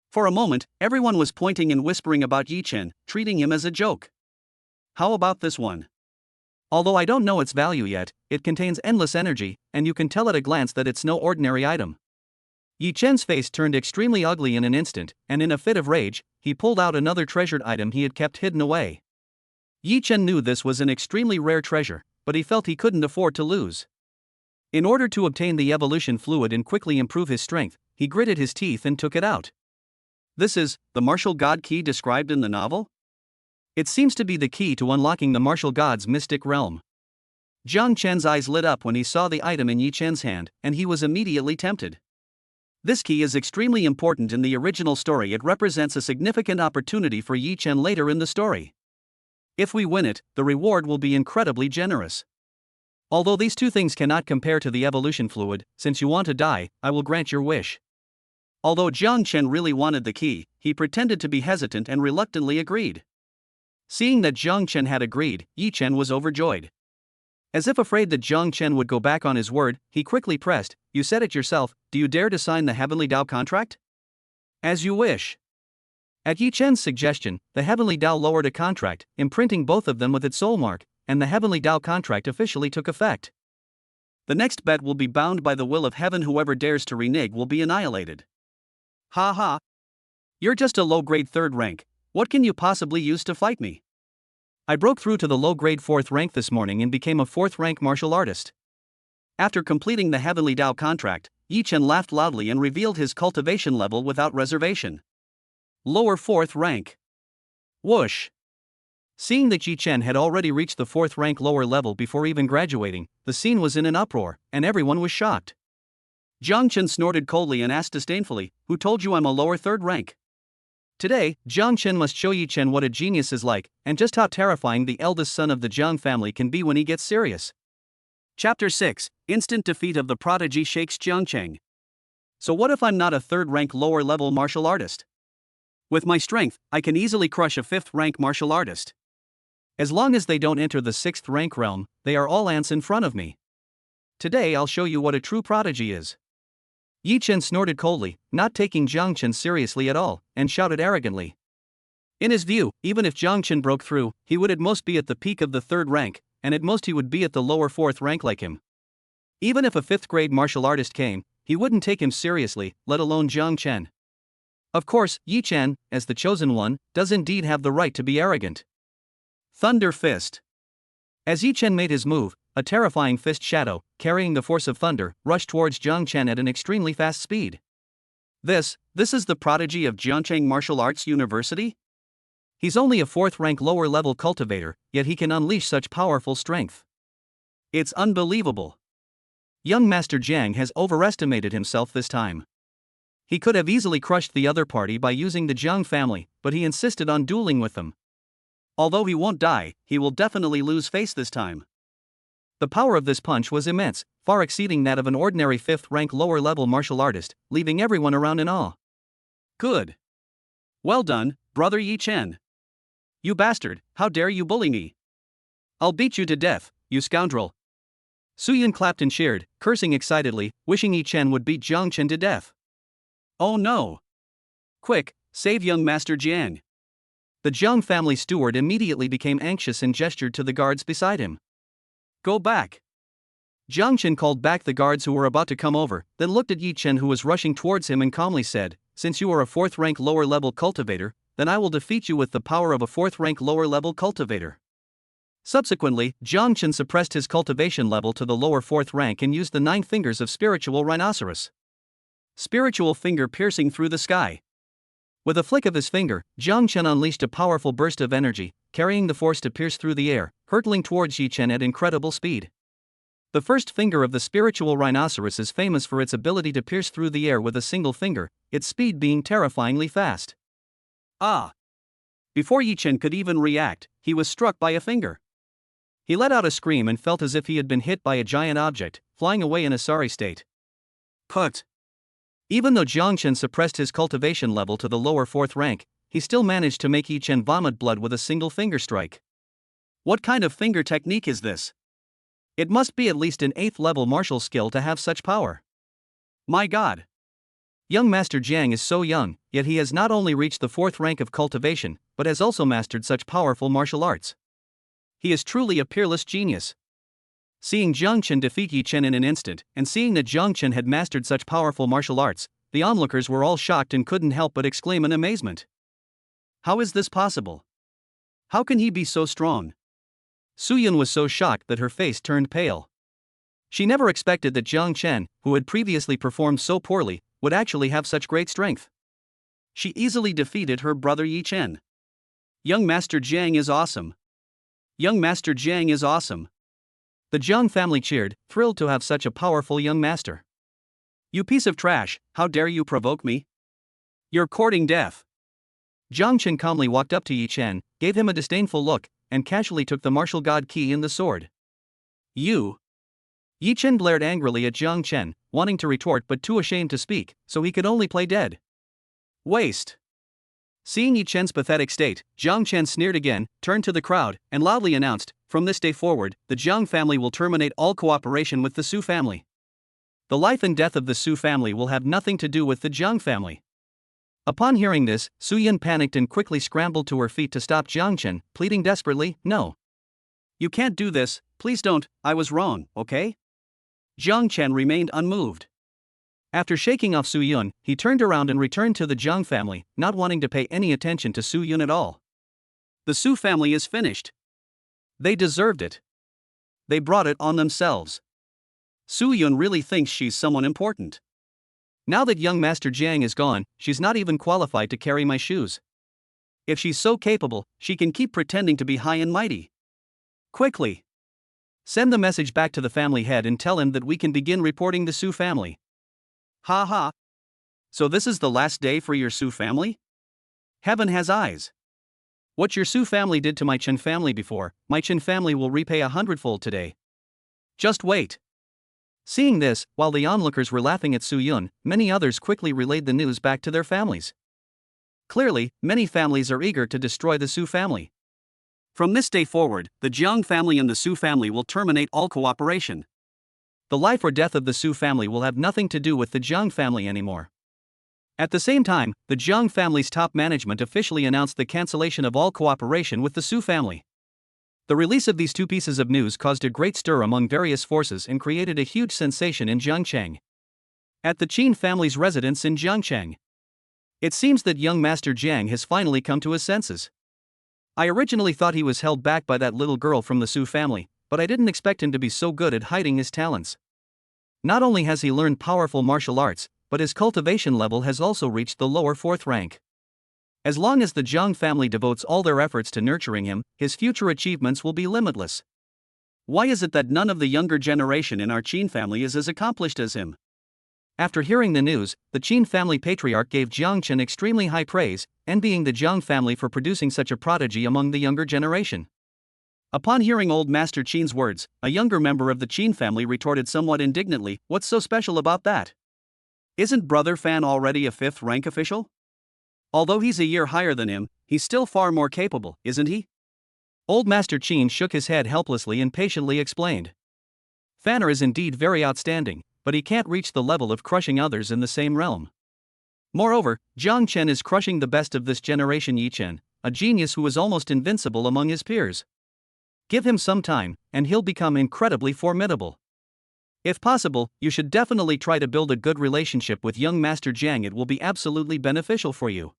Speaker 1: For a moment, everyone was pointing and whispering about Yi Chen, treating him as a joke. How about this one? Although I don't know its value yet, it contains endless energy, and you can tell at a glance that it's no ordinary item. Yi Chen's face turned extremely ugly in an instant, and in a fit of rage, he pulled out another treasured item he had kept hidden away. Yi Chen knew this was an extremely rare treasure, but he felt he couldn't afford to lose. In order to obtain the evolution fluid and quickly improve his strength, he gritted his teeth and took it out. This is the martial god key described in the novel? It seems to be the key to unlocking the martial god's mystic realm. Jiang Chen's eyes lit up when he saw the item in Yi Chen's hand, and he was immediately tempted. This key is extremely important in the original story. It represents a significant opportunity for Yi Chen later in the story. If we win it, the reward will be incredibly generous. Although these two things cannot compare to the evolution fluid, since you want to die, I will grant your wish. Although Jiang Chen really wanted the key, he pretended to be hesitant and reluctantly agreed. Seeing that Jiang Chen had agreed, Yi Chen was overjoyed. As if afraid that Jiang Chen would go back on his word, he quickly pressed, "You said it yourself, do you dare to sign the Heavenly Dao contract?" "As you wish." At Yi Chen's suggestion, the Heavenly Dao lowered a contract, imprinting both of them with its soul mark, and the Heavenly Dao contract officially took effect. The next bet will be bound by the will of heaven. Whoever dares to renege will be annihilated. Ha ha. You're just a low-grade 3rd rank, what can you possibly use to fight me? I broke through to the low-grade 4th rank this morning and became a 4th rank martial artist. After completing the Heavenly Dao contract, Yi Chen laughed loudly and revealed his cultivation level without reservation. Lower 4th rank. Whoosh. Seeing that Yi Chen had already reached the 4th rank lower level before even graduating, the scene was in an uproar, and everyone was shocked. Jiang Chen snorted coldly and asked disdainfully, "Who told you I'm a lower 3rd rank?" Today, Jiang Chen must show Yi Chen what a genius is like, and just how terrifying the eldest son of the Jiang family can be when he gets serious. Chapter 6, Instant Defeat of the Prodigy Shakes Jiang Chen. So what if I'm not a 3rd rank lower level martial artist? With my strength, I can easily crush a 5th rank martial artist. As long as they don't enter the 6th rank realm, they are all ants in front of me. Today I'll show you what a true prodigy is. Yi Chen snorted coldly, not taking Jiang Chen seriously at all, and shouted arrogantly. In his view, even if Jiang Chen broke through, he would at most be at the peak of the 3rd rank, and at most he would be at the lower 4th rank like him. Even if a 5th grade martial artist came, he wouldn't take him seriously, let alone Jiang Chen. Of course, Yi Chen, as the chosen one, does indeed have the right to be arrogant. Thunder Fist. As Yi Chen made his move, a terrifying fist shadow, carrying the force of thunder, rushed towards Jiang Chen at an extremely fast speed. This is the prodigy of Jiangcheng Martial Arts University? He's only a 4th rank lower level cultivator, yet he can unleash such powerful strength. It's unbelievable. Young Master Jiang has overestimated himself this time. He could have easily crushed the other party by using the Jiang family, but he insisted on dueling with them. Although he won't die, he will definitely lose face this time. The power of this punch was immense, far exceeding that of an ordinary 5th rank lower level martial artist, leaving everyone around in awe. Good. Well done, brother Yi Chen. You bastard, how dare you bully me? I'll beat you to death, you scoundrel. Suyin clapped and cheered, cursing excitedly, wishing Yi Chen would beat Jiang Chen to death. Oh no! Quick, save young Master Jiang. The Jiang family steward immediately became anxious and gestured to the guards beside him. Go back. Jiang Chen called back the guards who were about to come over, then looked at Yi Chen who was rushing towards him and calmly said, "Since you are a 4th rank lower level cultivator, then I will defeat you with the power of a 4th rank lower level cultivator." Subsequently, Jiang Chen suppressed his cultivation level to the lower 4th rank and used the 9 fingers of spiritual rhinoceros. Spiritual finger piercing through the sky. With a flick of his finger, Jiang Chen unleashed a powerful burst of energy, carrying the force to pierce through the air, hurtling towards Yi Chen at incredible speed. The first finger of the spiritual rhinoceros is famous for its ability to pierce through the air with a single finger, its speed being terrifyingly fast. Ah! Before Yi Chen could even react, he was struck by a finger. He let out a scream and felt as if he had been hit by a giant object, flying away in a sorry state. Put! Even though Jiang Chen suppressed his cultivation level to the lower 4th rank, he still managed to make Yi Chen vomit blood with a single finger strike. What kind of finger technique is this? It must be at least an 8th level martial skill to have such power. My god! Young Master Jiang is so young, yet he has not only reached the 4th rank of cultivation, but has also mastered such powerful martial arts. He is truly a peerless genius. Seeing Jiang Chen defeat Yi Chen in an instant, and seeing that Jiang Chen had mastered such powerful martial arts, the onlookers were all shocked and couldn't help but exclaim in amazement. How is this possible? How can he be so strong? Su Yun was so shocked that her face turned pale. She never expected that Jiang Chen, who had previously performed so poorly, would actually have such great strength. She easily defeated her brother Yi Chen. Young Master Jiang is awesome. Young Master Jiang is awesome. The Jiang family cheered, thrilled to have such a powerful young master. You piece of trash, how dare you provoke me? You're courting death. Jiang Chen calmly walked up to Yi Chen, gave him a disdainful look, and casually took the martial god key in the sword. You! Yi Chen blared angrily at Jiang Chen, wanting to retort but too ashamed to speak, so he could only play dead. Waste! Seeing Yi Chen's pathetic state, Jiang Chen sneered again, turned to the crowd, and loudly announced, "From this day forward, the Jiang family will terminate all cooperation with the Su family. The life and death of the Su family will have nothing to do with the Jiang family." Upon hearing this, Su Yun panicked and quickly scrambled to her feet to stop Jiang Chen, pleading desperately, "No. You can't do this, please don't, I was wrong, okay?" Jiang Chen remained unmoved. After shaking off Su Yun, he turned around and returned to the Jiang family, not wanting to pay any attention to Su Yun at all. The Su family is finished. They deserved it. They brought it on themselves. Su Yun really thinks she's someone important. Now that young Master Jiang is gone, she's not even qualified to carry my shoes. If she's so capable, she can keep pretending to be high and mighty. Quickly! Send the message back to the family head and tell him that we can begin reporting the Su family. Ha ha! So this is the last day for your Su family? Heaven has eyes. What your Su family did to my Chen family before, my Chen family will repay 100-fold today. Just wait. Seeing this, while the onlookers were laughing at Su Yun, many others quickly relayed the news back to their families. Clearly, many families are eager to destroy the Su family. From this day forward, the Jiang family and the Su family will terminate all cooperation. The life or death of the Su family will have nothing to do with the Jiang family anymore. At the same time, the Jiang family's top management officially announced the cancellation of all cooperation with the Su family. The release of these two pieces of news caused a great stir among various forces and created a huge sensation in Jiangcheng. At the Qin family's residence in Jiangcheng, it seems that young Master Jiang has finally come to his senses. I originally thought he was held back by that little girl from the Su family, but I didn't expect him to be so good at hiding his talents. Not only has he learned powerful martial arts, but his cultivation level has also reached the lower 4th rank. As long as the Jiang family devotes all their efforts to nurturing him, his future achievements will be limitless. Why is it that none of the younger generation in our Qin family is as accomplished as him? After hearing the news, the Qin family patriarch gave Jiang Chen extremely high praise, envying the Jiang family for producing such a prodigy among the younger generation. Upon hearing old Master Qin's words, a younger member of the Qin family retorted somewhat indignantly, "What's so special about that? Isn't Brother Fan already a 5th rank official? Although he's a year higher than him, he's still far more capable, isn't he?" Old Master Qin shook his head helplessly and patiently explained. Fanner is indeed very outstanding, but he can't reach the level of crushing others in the same realm. Moreover, Jiang Chen is crushing the best of this generation Yi Chen, a genius who is almost invincible among his peers. Give him some time, and he'll become incredibly formidable. If possible, you should definitely try to build a good relationship with young Master Jiang. It will be absolutely beneficial for you.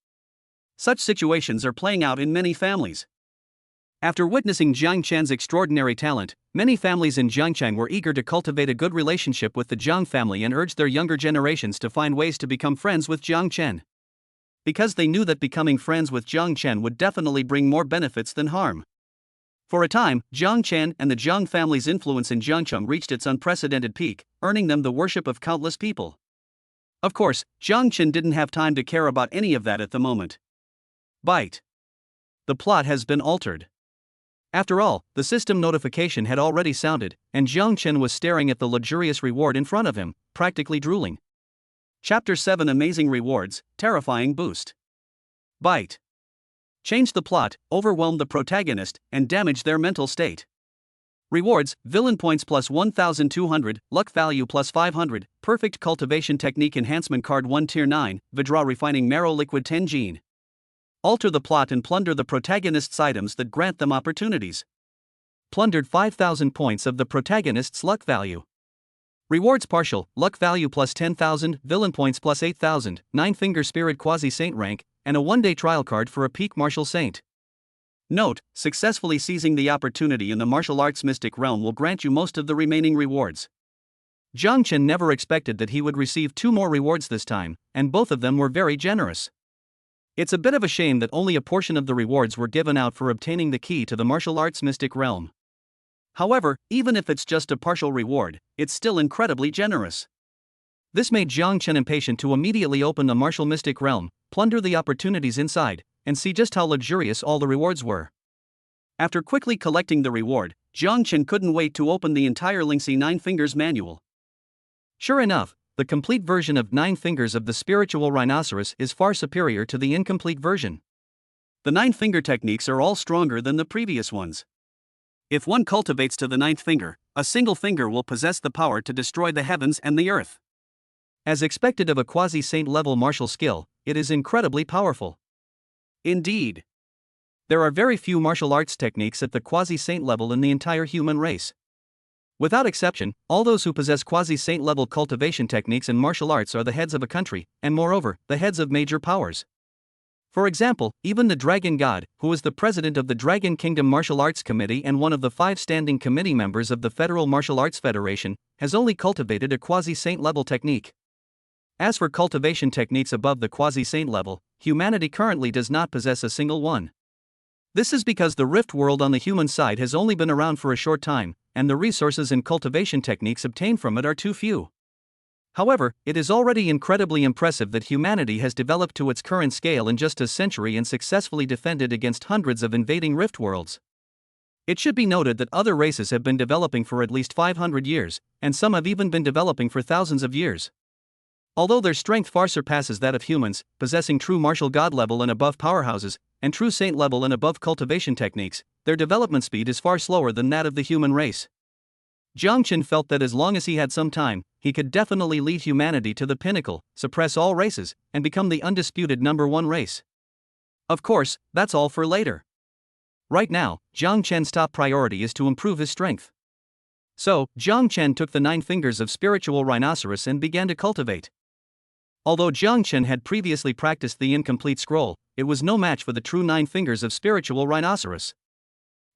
Speaker 1: Such situations are playing out in many families. After witnessing Jiang Chen's extraordinary talent, many families in Jiangcheng were eager to cultivate a good relationship with the Jiang family and urged their younger generations to find ways to become friends with Jiang Chen. Because they knew that becoming friends with Jiang Chen would definitely bring more benefits than harm. For a time, Jiang Chen and the Jiang family's influence in Jiangcheng reached its unprecedented peak, earning them the worship of countless people. Of course, Jiang Chen didn't have time to care about any of that at the moment. Bite. The plot has been altered. After all, the system notification had already sounded, and Jiang Chen was staring at the luxurious reward in front of him, practically drooling. Chapter 7: Amazing Rewards, Terrifying Boost. Bite. Change the plot, overwhelm the protagonist, and damage their mental state. Rewards: villain points plus 1200, luck value plus 500, perfect cultivation technique enhancement card 1 tier 9, Vidra refining marrow liquid 10 gene. Alter the plot and plunder the protagonist's items that grant them opportunities. Plundered 5,000 points of the protagonist's luck value. Rewards: partial, luck value plus 10,000, villain points plus 8,000, 9-finger spirit quasi-saint rank, and a one-day trial card for a peak martial saint. Note: successfully seizing the opportunity in the martial arts mystic realm will grant you most of the remaining rewards. Jiang Chen never expected that he would receive 2 more rewards this time, and both of them were very generous. It's a bit of a shame that only a portion of the rewards were given out for obtaining the key to the martial arts mystic realm. However, even if it's just a partial reward, it's still incredibly generous. This made Jiang Chen impatient to immediately open the martial mystic realm, plunder the opportunities inside, and see just how luxurious all the rewards were. After quickly collecting the reward, Jiang Chen couldn't wait to open the entire Lingxi 9 Fingers manual. Sure enough, the complete version of 9 Fingers of the Spiritual Rhinoceros is far superior to the incomplete version. The 9-finger techniques are all stronger than the previous ones. If one cultivates to the 9th finger, a single finger will possess the power to destroy the heavens and the earth. As expected of a quasi-saint level martial skill, it is incredibly powerful. Indeed. There are very few martial arts techniques at the quasi-saint level in the entire human race. Without exception, all those who possess quasi-saint level cultivation techniques in martial arts are the heads of a country, and moreover, the heads of major powers. For example, even the Dragon God, who is the president of the Dragon Kingdom Martial Arts Committee and one of the 5 standing committee members of the Federal Martial Arts Federation, has only cultivated a quasi-saint level technique. As for cultivation techniques above the quasi-saint level, humanity currently does not possess a single one. This is because the Rift world on the human side has only been around for a short time, and the resources and cultivation techniques obtained from it are too few. However, it is already incredibly impressive that humanity has developed to its current scale in just a century and successfully defended against hundreds of invading Rift worlds. It should be noted that other races have been developing for at least 500 years, and some have even been developing for thousands of years. Although their strength far surpasses that of humans, possessing true martial god level and above powerhouses, and true saint level and above cultivation techniques, their development speed is far slower than that of the human race. Jiang Chen felt that as long as he had some time, he could definitely lead humanity to the pinnacle, suppress all races, and become the undisputed #1 race. Of course, that's all for later. Right now, Jiang Chen's top priority is to improve his strength. So, Jiang Chen took the 9 Fingers of Spiritual Rhinoceros and began to cultivate. Although Jiang Chen had previously practiced the incomplete scroll, it was no match for the true 9 Fingers of Spiritual Rhinoceros.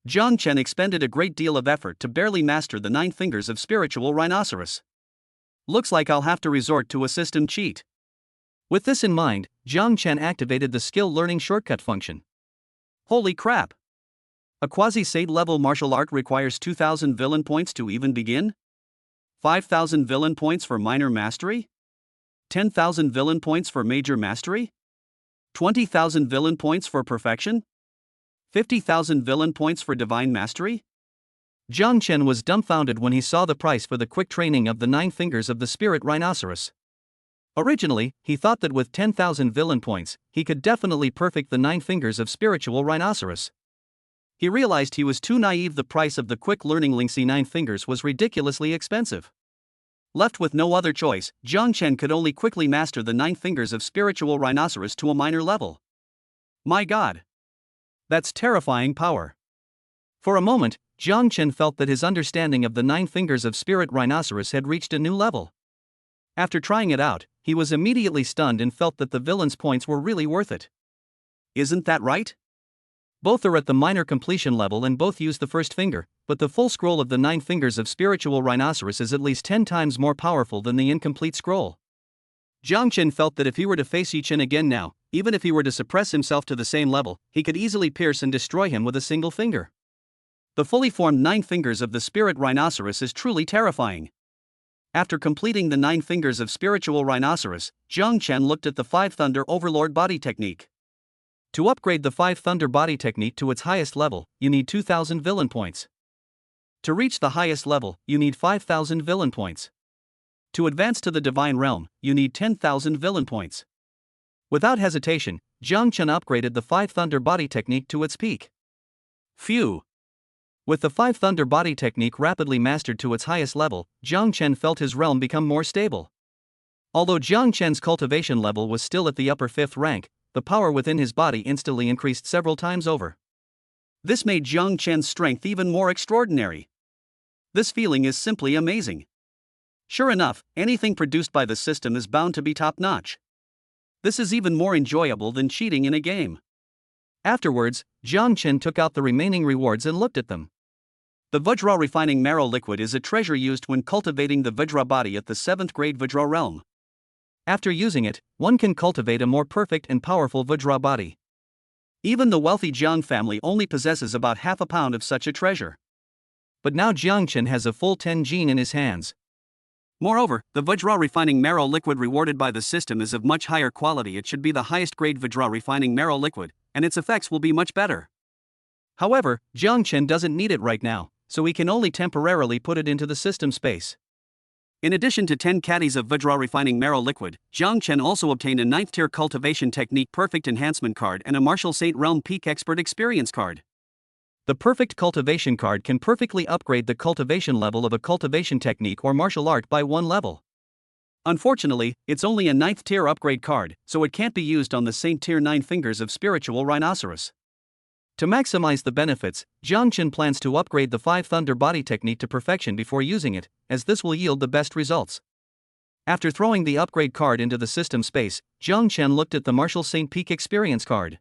Speaker 1: Jiang Chen expended a great deal of effort to barely master the 9 Fingers of Spiritual Rhinoceros. Looks like I'll have to resort to a system cheat. With this in mind, Jiang Chen activated the skill learning shortcut function. Holy crap! A quasi-saint level martial art requires 2,000 villain points to even begin? 5,000 villain points for minor mastery? 10,000 villain points for major mastery? 20,000 villain points for perfection? 50,000 villain points for divine mastery? Jiang Chen was dumbfounded when he saw the price for the quick training of the 9 Fingers of the Spirit Rhinoceros. Originally, he thought that with 10,000 villain points, he could definitely perfect the 9 Fingers of Spiritual Rhinoceros. He realized he was too naive. The price of the quick learning Lingxi 9 Fingers was ridiculously expensive. Left with no other choice, Jiang Chen could only quickly master the 9 Fingers of Spiritual Rhinoceros to a minor level. My god! That's terrifying power. For a moment, Jiang Chen felt that his understanding of the 9 Fingers of Spirit Rhinoceros had reached a new level. After trying it out, he was immediately stunned and felt that the villain's points were really worth it. Isn't that right? Both are at the minor completion level and both use the first finger, but the full scroll of the 9 Fingers of Spiritual Rhinoceros is at least 10 times more powerful than the incomplete scroll. Jiang Chen felt that if he were to face Yi Chen again now, even if he were to suppress himself to the same level, he could easily pierce and destroy him with a single finger. The fully formed 9 fingers of the spirit rhinoceros is truly terrifying. After completing the 9 fingers of spiritual rhinoceros, Jiang Chen looked at the 5 Thunder Overlord body technique. To upgrade the 5 Thunder body technique to its highest level, you need 2,000 villain points. To reach the highest level, you need 5,000 villain points. To advance to the divine realm, you need 10,000 villain points. Without hesitation, Jiang Chen upgraded the 5 Thunder body technique to its peak. Phew! With the 5 Thunder body technique rapidly mastered to its highest level, Jiang Chen felt his realm become more stable. Although Jiang Chen's cultivation level was still at the upper 5th rank, the power within his body instantly increased several times over. This made Jiang Chen's strength even more extraordinary. This feeling is simply amazing. Sure enough, anything produced by the system is bound to be top-notch. This is even more enjoyable than cheating in a game. Afterwards, Jiang Chen took out the remaining rewards and looked at them. The Vajra Refining Marrow Liquid is a treasure used when cultivating the Vajra body at the 7th grade Vajra realm. After using it, one can cultivate a more perfect and powerful Vajra body. Even the wealthy Jiang family only possesses about half a pound of such a treasure. But now Jiang Chen has a full 10 gene in his hands. Moreover, the Vajra Refining Marrow Liquid rewarded by the system is of much higher quality. It should be the highest grade Vajra Refining Marrow Liquid, and its effects will be much better. However, Jiang Chen doesn't need it right now, so he can only temporarily put it into the system space. In addition to 10 caddies of Vajra Refining Marrow Liquid, Jiang Chen also obtained a 9th tier Cultivation Technique Perfect Enhancement card and a Martial Saint Realm Peak Expert Experience card. The Perfect Cultivation card can perfectly upgrade the cultivation level of a cultivation technique or martial art by 1 level. Unfortunately, it's only a 9th tier upgrade card, so it can't be used on the Saint tier 9 fingers of Spiritual Rhinoceros. To maximize the benefits, Jiang Chen plans to upgrade the 5 Thunder body technique to perfection before using it, as this will yield the best results. After throwing the upgrade card into the system space, Jiang Chen looked at the Martial Saint Peak Experience card.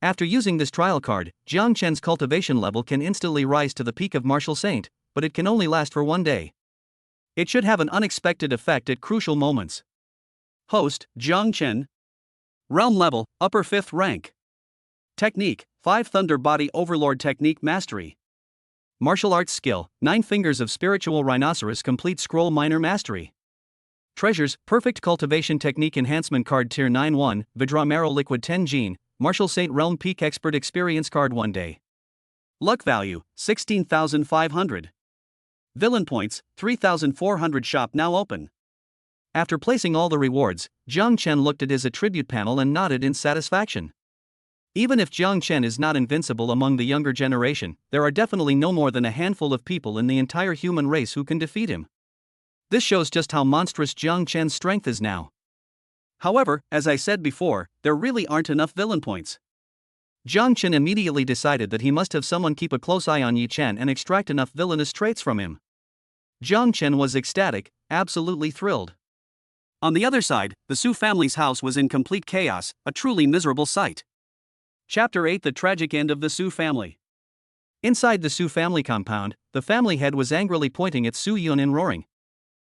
Speaker 1: After using this trial card, Jiang Chen's cultivation level can instantly rise to the peak of Martial Saint, but it can only last for 1 day. It should have an unexpected effect at crucial moments. Host, Jiang Chen. Realm level, upper 5th rank. Technique, 5 Thunder Body Overlord Technique Mastery. Martial Arts Skill, 9 Fingers of Spiritual Rhinoceros Complete Scroll Minor Mastery. Treasures, Perfect Cultivation Technique Enhancement Card Tier 9-1, Vajra Marrow Liquid 10 Gene, Martial Saint Realm Peak Expert Experience Card 1 day. Luck Value, 16,500. Villain Points, 3,400. Shop now open. After placing all the rewards, Jiang Chen looked at his attribute panel and nodded in satisfaction. Even if Jiang Chen is not invincible among the younger generation, there are definitely no more than a handful of people in the entire human race who can defeat him. This shows just how monstrous Jiang Chen's strength is now. However, as I said before, there really aren't enough villain points. Jiang Chen immediately decided that he must have someone keep a close eye on Yi Chen and extract enough villainous traits from him. Jiang Chen was ecstatic, absolutely thrilled. On the other side, the Su family's house was in complete chaos, a truly miserable sight. Chapter 8: The Tragic End of the Su Family. Inside the Su family compound, the family head was angrily pointing at Su Yun and roaring.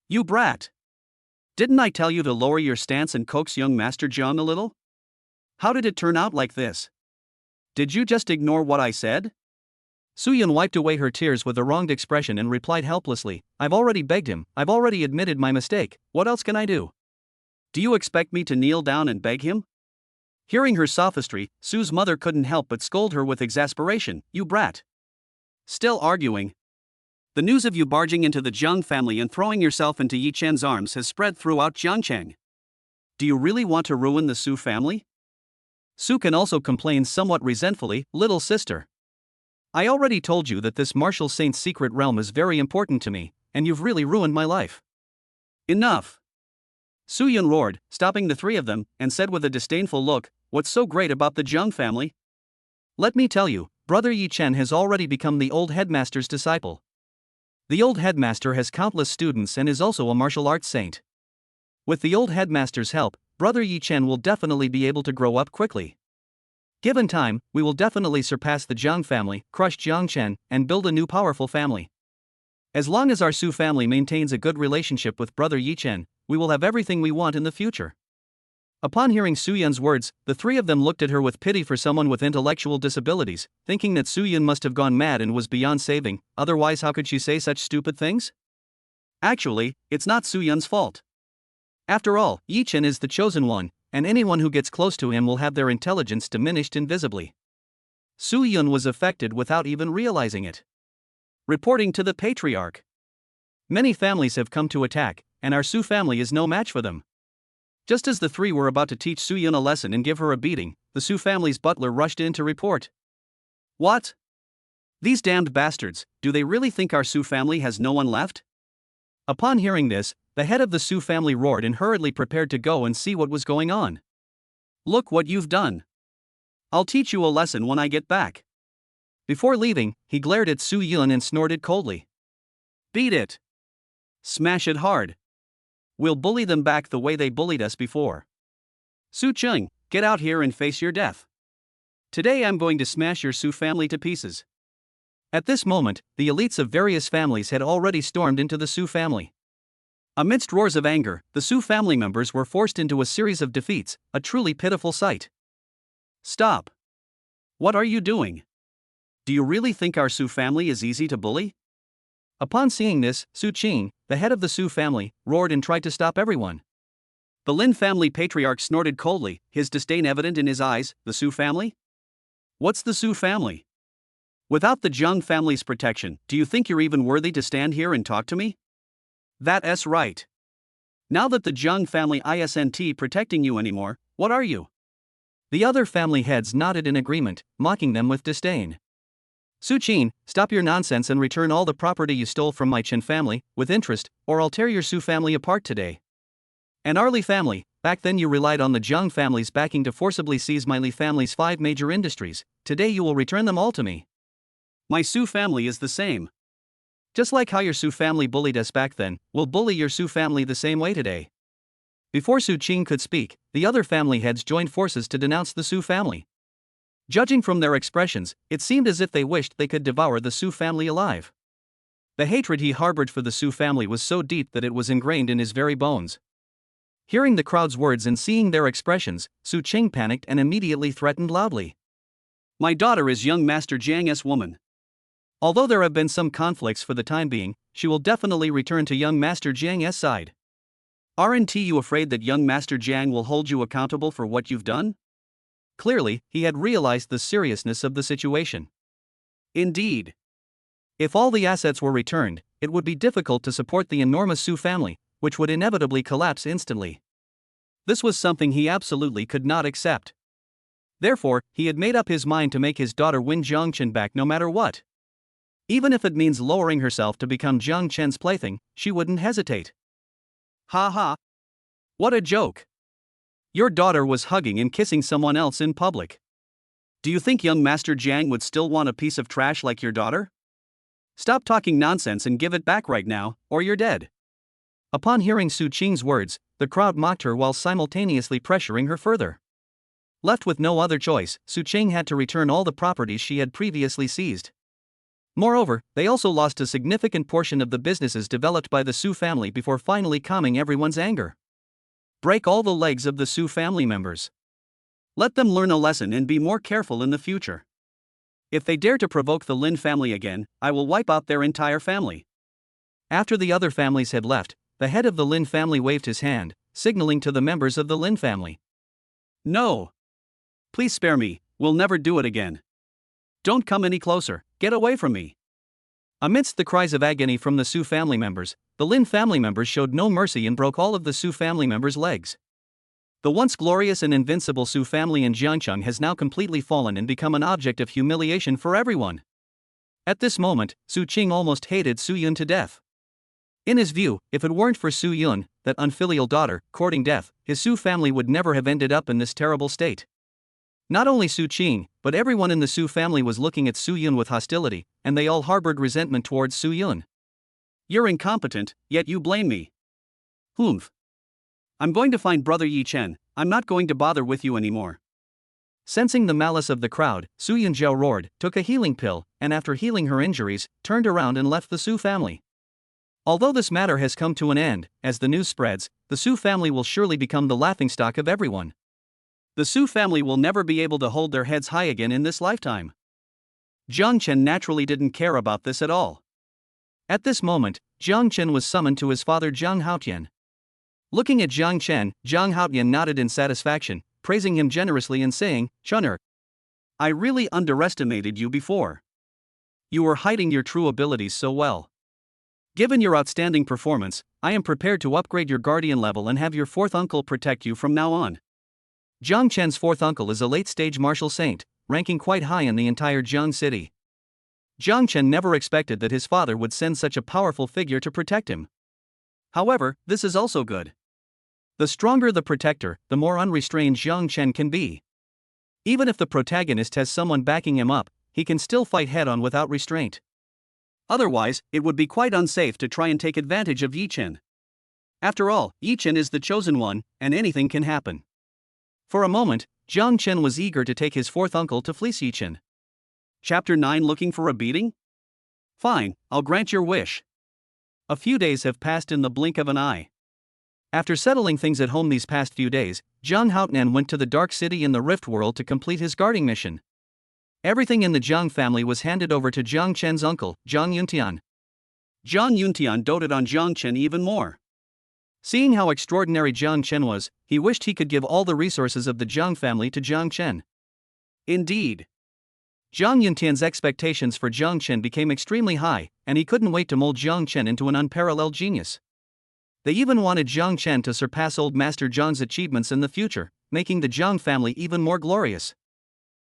Speaker 1: "You brat! Didn't I tell you to lower your stance and coax young Master Jiang a little? How did it turn out like this? Did you just ignore what I said?" Su Yun wiped away her tears with a wronged expression and replied helplessly, "I've already begged him, I've already admitted my mistake, what else can I do? Do you expect me to kneel down and beg him?" Hearing her sophistry, Su's mother couldn't help but scold her with exasperation. "You brat! Still arguing? The news of you barging into the Jiang family and throwing yourself into Yi Chen's arms has spread throughout Jiangcheng. Do you really want to ruin the Su family?" Su can also complain somewhat resentfully, "Little sister. I already told you that this Martial Saint's secret realm is very important to me, and you've really ruined my life." "Enough!" Su Yun roared, stopping the 3 of them, and said with a disdainful look, "What's so great about the Jiang family? Let me tell you, brother Yi Chen has already become the old headmaster's disciple. The old headmaster has countless students and is also a martial arts saint. With the old headmaster's help, brother Yi Chen will definitely be able to grow up quickly. Given time, we will definitely surpass the Jiang family, crush Jiang Chen, and build a new powerful family. As long as our Su family maintains a good relationship with brother Yi Chen, we will have everything we want in the future." Upon hearing Su Yun's words, the three of them looked at her with pity for someone with intellectual disabilities, thinking that Su Yun must have gone mad and was beyond saving, otherwise how could she say such stupid things? Actually, it's not Su Yun's fault. After all, Yi Chen is the chosen one, and anyone who gets close to him will have their intelligence diminished invisibly. Su Yun was affected without even realizing it. Reporting to the patriarch. Many families have come to attack, and our Su family is no match for them. Just as the three were about to teach Su Yun a lesson and give her a beating, the Su family's butler rushed in to report. What? These damned bastards, do they really think our Su family has no one left? Upon hearing this, the head of the Su family roared and hurriedly prepared to go and see what was going on. Look what you've done. I'll teach you a lesson when I get back. Before leaving, he glared at Su Yun and snorted coldly. Beat it. Smash it hard. We'll bully them back the way they bullied us before. Su Cheng, get out here and face your death. Today I'm going to smash your Su family to pieces. At this moment, the elites of various families had already stormed into the Su family. Amidst roars of anger, the Su family members were forced into a series of defeats, a truly pitiful sight. Stop. What are you doing? Do you really think our Su family is easy to bully? Upon seeing this, Su Qing, the head of the Su family, roared and tried to stop everyone. The Lin family patriarch snorted coldly, his disdain evident in his eyes. The Su family? What's the Su family? Without the Zheng family's protection, do you think you're even worthy to stand here and talk to me? That's right. Now that the Zheng family isn't protecting you anymore, what are you? The other family heads nodded in agreement, mocking them with disdain. Su Qin, stop your nonsense and return all the property you stole from my Chen family, with interest, or I'll tear your Su family apart today. And our Li family, back then you relied on the Zheng family's backing to forcibly seize my Li family's 5 major industries, today you will return them all to me. My Su family is the same. Just like how your Su family bullied us back then, we'll bully your Su family the same way today. Before Su Qing could speak, the other family heads joined forces to denounce the Su family. Judging from their expressions, it seemed as if they wished they could devour the Su family alive. The hatred he harbored for the Su family was so deep that it was ingrained in his very bones. Hearing the crowd's words and seeing their expressions, Su Qing panicked and immediately threatened loudly. My daughter is young Master Jiang's woman. Although there have been some conflicts for the time being, she will definitely return to young Master Jiang's side. Aren't you afraid that young Master Jiang will hold you accountable for what you've done? Clearly, he had realized the seriousness of the situation. Indeed. If all the assets were returned, it would be difficult to support the enormous Su family, which would inevitably collapse instantly. This was something he absolutely could not accept. Therefore, he had made up his mind to make his daughter win Jiang Chen back no matter what. Even if it means lowering herself to become Jiang Chen's plaything, she wouldn't hesitate. Ha ha. What a joke. Your daughter was hugging and kissing someone else in public. Do you think young Master Jiang would still want a piece of trash like your daughter? Stop talking nonsense and give it back right now, or you're dead. Upon hearing Su Qing's words, the crowd mocked her while simultaneously pressuring her further. Left with no other choice, Su Qing had to return all the properties she had previously seized. Moreover, they also lost a significant portion of the businesses developed by the Su family before finally calming everyone's anger. Break all the legs of the Su family members. Let them learn a lesson and be more careful in the future. If they dare to provoke the Lin family again, I will wipe out their entire family. After the other families had left, the head of the Lin family waved his hand, signaling to the members of the Lin family. No. Please spare me, we'll never do it again. Don't come any closer, get away from me. Amidst the cries of agony from the Su family members, the Lin family members showed no mercy and broke all of the Su family members' legs. The once glorious and invincible Su family in Jiangcheng has now completely fallen and become an object of humiliation for everyone. At this moment, Su Qing almost hated Su Yun to death. In his view, if it weren't for Su Yun, that unfilial daughter, courting death, his Su family would never have ended up in this terrible state. Not only Su Qing, but everyone in the Su family was looking at Su Yun with hostility, and they all harbored resentment towards Su Yun. You're incompetent, yet you blame me. Humph. I'm going to find Brother Yi Chen, I'm not going to bother with you anymore. Sensing the malice of the crowd, Su Yunjiao roared, took a healing pill, and after healing her injuries, turned around and left the Su family. Although this matter has come to an end, as the news spreads, the Su family will surely become the laughingstock of everyone. The Su family will never be able to hold their heads high again in this lifetime. Jiang Chen naturally didn't care about this at all. At this moment, Jiang Chen was summoned to his father Jiang Haotian. Looking at Jiang Chen, Jiang Haotian nodded in satisfaction, praising him generously and saying, "Chun'er, I really underestimated you before. You were hiding your true abilities so well. Given your outstanding performance, I am prepared to upgrade your guardian level and have your fourth uncle protect you from now on." Jiang Chen's fourth uncle is a late-stage martial saint, ranking quite high in the entire Jiang city. Jiang Chen never expected that his father would send such a powerful figure to protect him. However, this is also good. The stronger the protector, the more unrestrained Jiang Chen can be. Even if the protagonist has someone backing him up, he can still fight head-on without restraint. Otherwise, it would be quite unsafe to try and take advantage of Yi Chen. After all, Yi Chen is the chosen one, and anything can happen. For a moment, Jiang Chen was eager to take his fourth uncle to fleece Yi Chen. Chapter 9: Looking for a beating? Fine, I'll grant your wish. A few days have passed in the blink of an eye. After settling things at home these past few days, Jiang Haotian went to the Dark City in the Rift World to complete his guarding mission. Everything in the Jiang family was handed over to Jiang Chen's uncle, Jiang Yuntian. Jiang Yuntian doted on Jiang Chen even more. Seeing how extraordinary Jiang Chen was, he wished he could give all the resources of the Jiang family to Jiang Chen. Indeed, Jiang Yuntian's expectations for Jiang Chen became extremely high, and he couldn't wait to mold Jiang Chen into an unparalleled genius. They even wanted Jiang Chen to surpass old Master Jiang's achievements in the future, making the Jiang family even more glorious.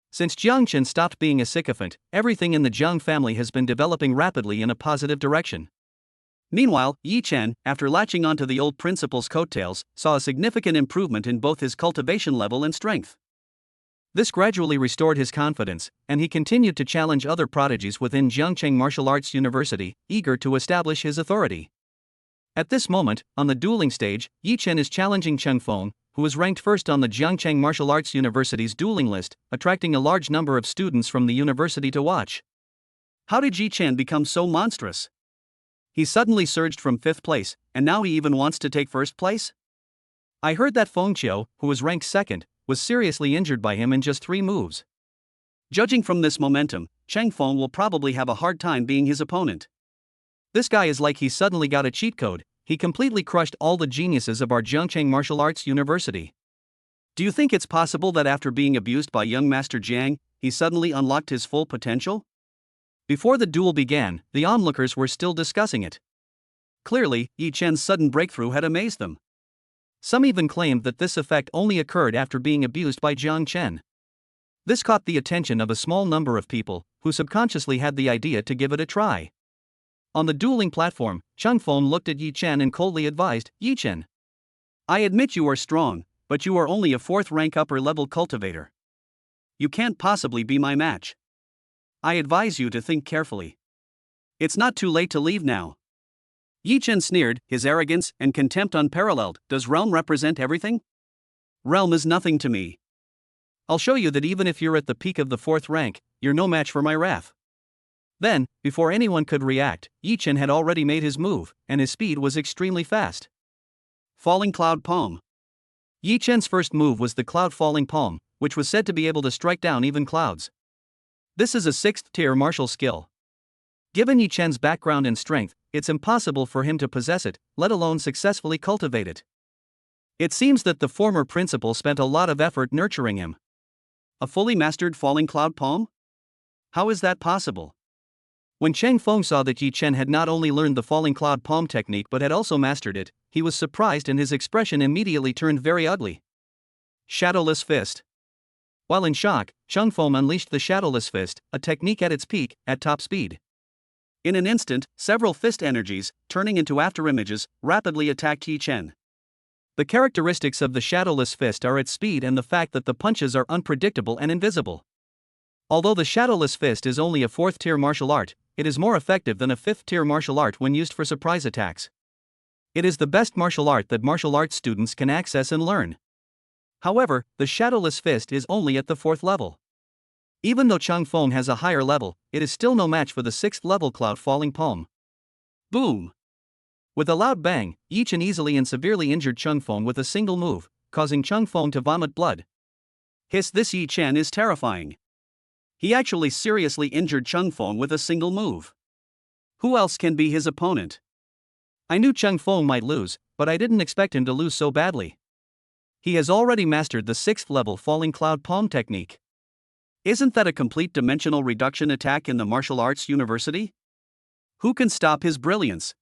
Speaker 1: Since Jiang Chen stopped being a sycophant, everything in the Jiang family has been developing rapidly in a positive direction. Meanwhile, Yi Chen, after latching onto the old principal's coattails, saw a significant improvement in both his cultivation level and strength. This gradually restored his confidence, and he continued to challenge other prodigies within Jiangcheng Martial Arts University, eager to establish his authority. At this moment, on the dueling stage, Yi Chen is challenging Cheng Feng, who is ranked first on the Jiangcheng Martial Arts University's dueling list, attracting a large number of students from the university to watch. How did Yi Chen become so monstrous? He suddenly surged from 5th place, and now he even wants to take 1st place? I heard that Feng Qiu, who was ranked 2nd, was seriously injured by him in just 3 moves. Judging from this momentum, Cheng Feng will probably have a hard time being his opponent. This guy is like he suddenly got a cheat code. He completely crushed all the geniuses of our Jiangcheng Martial Arts University. Do you think it's possible that after being abused by young Master Jiang, he suddenly unlocked his full potential? Before the duel began, the onlookers were still discussing it. Clearly, Yi Chen's sudden breakthrough had amazed them. Some even claimed that this effect only occurred after being abused by Jiang Chen. This caught the attention of a small number of people, who subconsciously had the idea to give it a try. On the dueling platform, Cheng Feng looked at Yi Chen and coldly advised, "Yi Chen, I admit you are strong, but you are only a 4th rank upper-level cultivator. You can't possibly be my match. I advise you to think carefully. It's not too late to leave now." Yi Chen sneered, his arrogance and contempt unparalleled. Does realm represent everything? Realm is nothing to me. I'll show you that even if you're at the peak of the 4th rank, you're no match for my wrath. Then, before anyone could react, Yi Chen had already made his move, and his speed was extremely fast. Falling Cloud Palm. Yi Chen's first move was the Cloud Falling Palm, which was said to be able to strike down even clouds. This is a 6th-tier martial skill. Given Yi Chen's background and strength, it's impossible for him to possess it, let alone successfully cultivate it. It seems that the former principal spent a lot of effort nurturing him. A fully mastered Falling Cloud Palm? How is that possible? When Cheng Feng saw that Yi Chen had not only learned the Falling Cloud Palm technique but had also mastered it, he was surprised and his expression immediately turned very ugly. Shadowless Fist. While in shock, Cheng Feng unleashed the Shadowless Fist, a technique at its peak, at top speed. In an instant, several fist energies, turning into afterimages, rapidly attacked Yi Chen. The characteristics of the Shadowless Fist are its speed and the fact that the punches are unpredictable and invisible. Although the Shadowless Fist is only a 4th-tier martial art, it is more effective than a 5th-tier martial art when used for surprise attacks. It is the best martial art that martial arts students can access and learn. However, the Shadowless Fist is only at the 4th level. Even though Cheng Feng has a higher level, it is still no match for the 6th-level Cloud Falling Palm. Boom! With a loud bang, Yi Chen easily and severely injured Chung Feng with a single move, causing Chung Feng to vomit blood. This Yi Chen is terrifying. He actually seriously injured Chung Feng with a single move. Who else can be his opponent? I knew Chung Feng might lose, but I didn't expect him to lose so badly. He has already mastered the 6th level falling cloud palm technique. Isn't that a complete dimensional reduction attack in the martial arts university? Who can stop his brilliance?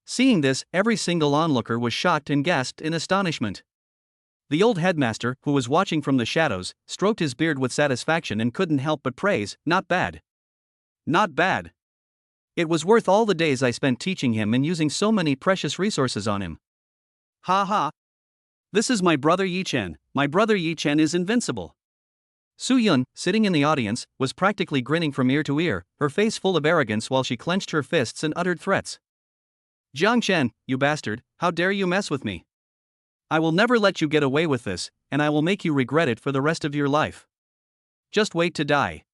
Speaker 1: Seeing this, every single onlooker was shocked and gasped in astonishment. The old headmaster, who was watching from the shadows, stroked his beard with satisfaction and couldn't help but praise, "Not bad. Not bad. It was worth all the days I spent teaching him and using so many precious resources on him. Ha ha. This is my brother Yi Chen. My brother Yi Chen is invincible." Su Yun, sitting in the audience, was practically grinning from ear to ear, her face full of arrogance while she clenched her fists and uttered threats. "Jiang Chen, you bastard, how dare you mess with me? I will never let you get away with this, and I will make you regret it for the rest of your life. Just wait to die."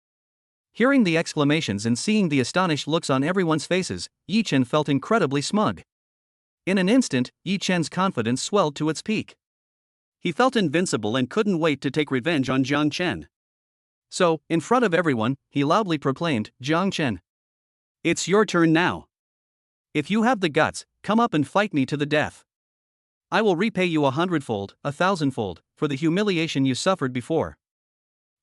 Speaker 1: Hearing the exclamations and seeing the astonished looks on everyone's faces, Yi Chen felt incredibly smug. In an instant, Yi Chen's confidence swelled to its peak. He felt invincible and couldn't wait to take revenge on Jiang Chen. So, in front of everyone, he loudly proclaimed, "Jiang Chen, it's your turn now. If you have the guts, come up and fight me to the death. I will repay you 100-fold, 1,000-fold, for the humiliation you suffered before."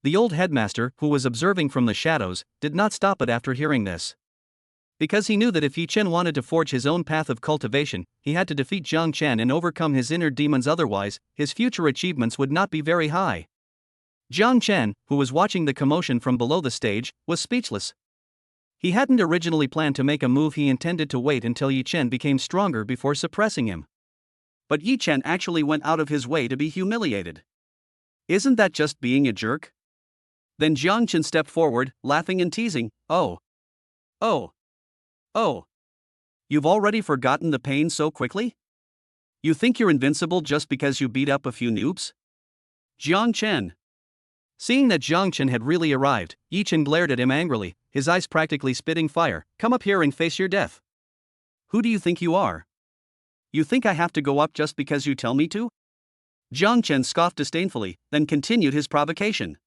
Speaker 1: The old headmaster, who was observing from the shadows, did not stop it after hearing this. Because he knew that if Yi Chen wanted to forge his own path of cultivation, he had to defeat Jiang Chen and overcome his inner demons, otherwise, his future achievements would not be very high. Jiang Chen, who was watching the commotion from below the stage, was speechless. He hadn't originally planned to make a move, he intended to wait until Yi Chen became stronger before suppressing him. But Yi Chen actually went out of his way to be humiliated. Isn't that just being a jerk? Then Jiang Chen stepped forward, laughing and teasing, "Oh. Oh. Oh. You've already forgotten the pain so quickly? You think you're invincible just because you beat up a few noobs? Jiang Chen." Seeing that Jiang Chen had really arrived, Yi Chen glared at him angrily, his eyes practically spitting fire. "Come up here and face your death. Who do you think you are? You think I have to go up just because you tell me to?" Jiang Chen scoffed disdainfully, then continued his provocation.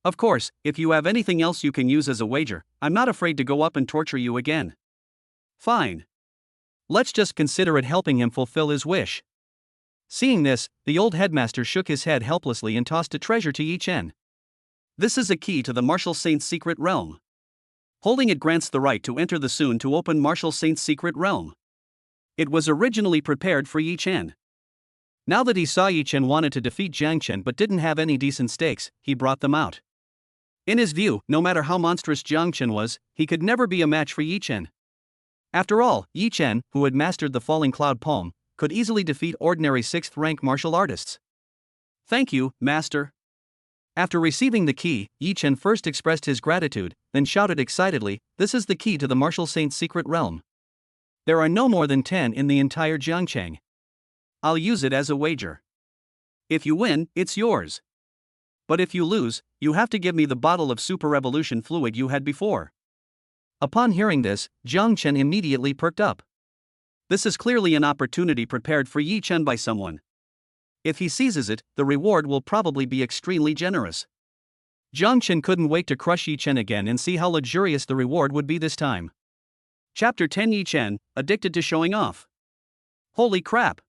Speaker 1: "Of course, if you have anything else you can use as a wager, I'm not afraid to go up and torture you again. Fine. Let's just consider it helping him fulfill his wish." Seeing this, the old headmaster shook his head helplessly and tossed a treasure to Yi Chen. This is a key to the Martial Saint's secret realm. Holding it grants the right to enter the soon-to-open Martial Saint's secret realm. It was originally prepared for Yi Chen. Now that he saw Yi Chen wanted to defeat Jiang Chen but didn't have any decent stakes, he brought them out. In his view, no matter how monstrous Jiang Chen was, he could never be a match for Yi Chen. After all, Yi Chen, who had mastered the falling cloud palm, could easily defeat ordinary 6th-rank martial artists. "Thank you, master." After receiving the key, Yi Chen first expressed his gratitude, then shouted excitedly, "This is the key to the Martial Saint's secret realm. There are no more than 10 in the entire Jiangchang. I'll use it as a wager. If you win, it's yours. But if you lose, you have to give me the bottle of super revolution fluid you had before." Upon hearing this, Jiang Chen immediately perked up. This is clearly an opportunity prepared for Yi Chen by someone. If he seizes it, the reward will probably be extremely generous. Jiang Chen couldn't wait to crush Yi Chen again and see how luxurious the reward would be this time. Chapter 10. Yi Chen, addicted to showing off. Holy crap!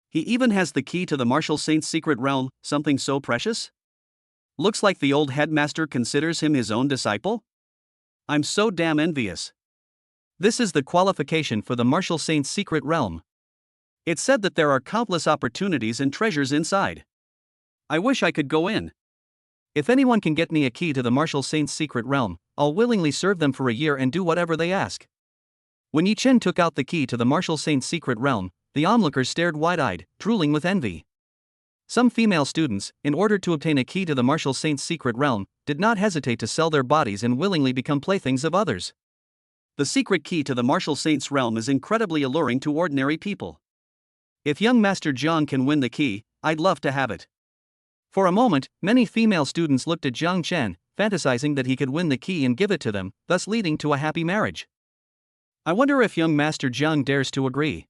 Speaker 1: He even has the key to the Martial Saint's secret realm, something so precious? Looks like the old headmaster considers him his own disciple? I'm so damn envious. This is the qualification for the Martial Saint's secret realm. It's said that there are countless opportunities and treasures inside. I wish I could go in. If anyone can get me a key to the Martial Saint's secret realm, I'll willingly serve them for a year and do whatever they ask. When Yi Chen took out the key to the Martial Saint's secret realm, the onlookers stared wide-eyed, drooling with envy. Some female students, in order to obtain a key to the Martial Saint's secret realm, did not hesitate to sell their bodies and willingly become playthings of others. The secret key to the Martial Saint's realm is incredibly alluring to ordinary people. If young Master Jiang can win the key, I'd love to have it. For a moment, many female students looked at Jiang Chen, fantasizing that he could win the key and give it to them, thus leading to a happy marriage. I wonder if young Master Jiang dares to agree.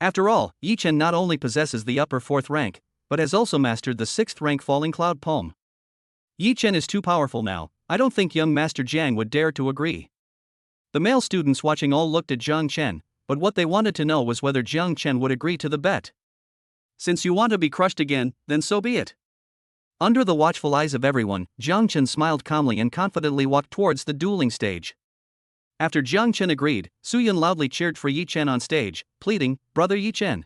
Speaker 1: After all, Yi Chen not only possesses the upper 4th rank, but has also mastered the 6th rank Falling Cloud poem. Yi Chen is too powerful now. I don't think young Master Jiang would dare to agree. The male students watching all looked at Jiang Chen, but what they wanted to know was whether Jiang Chen would agree to the bet. Since you want to be crushed again, then so be it. Under the watchful eyes of everyone, Jiang Chen smiled calmly and confidently walked towards the dueling stage. After Jiang Chen agreed, Su Yun loudly cheered for Yi Chen on stage, pleading, "Brother Yi Chen,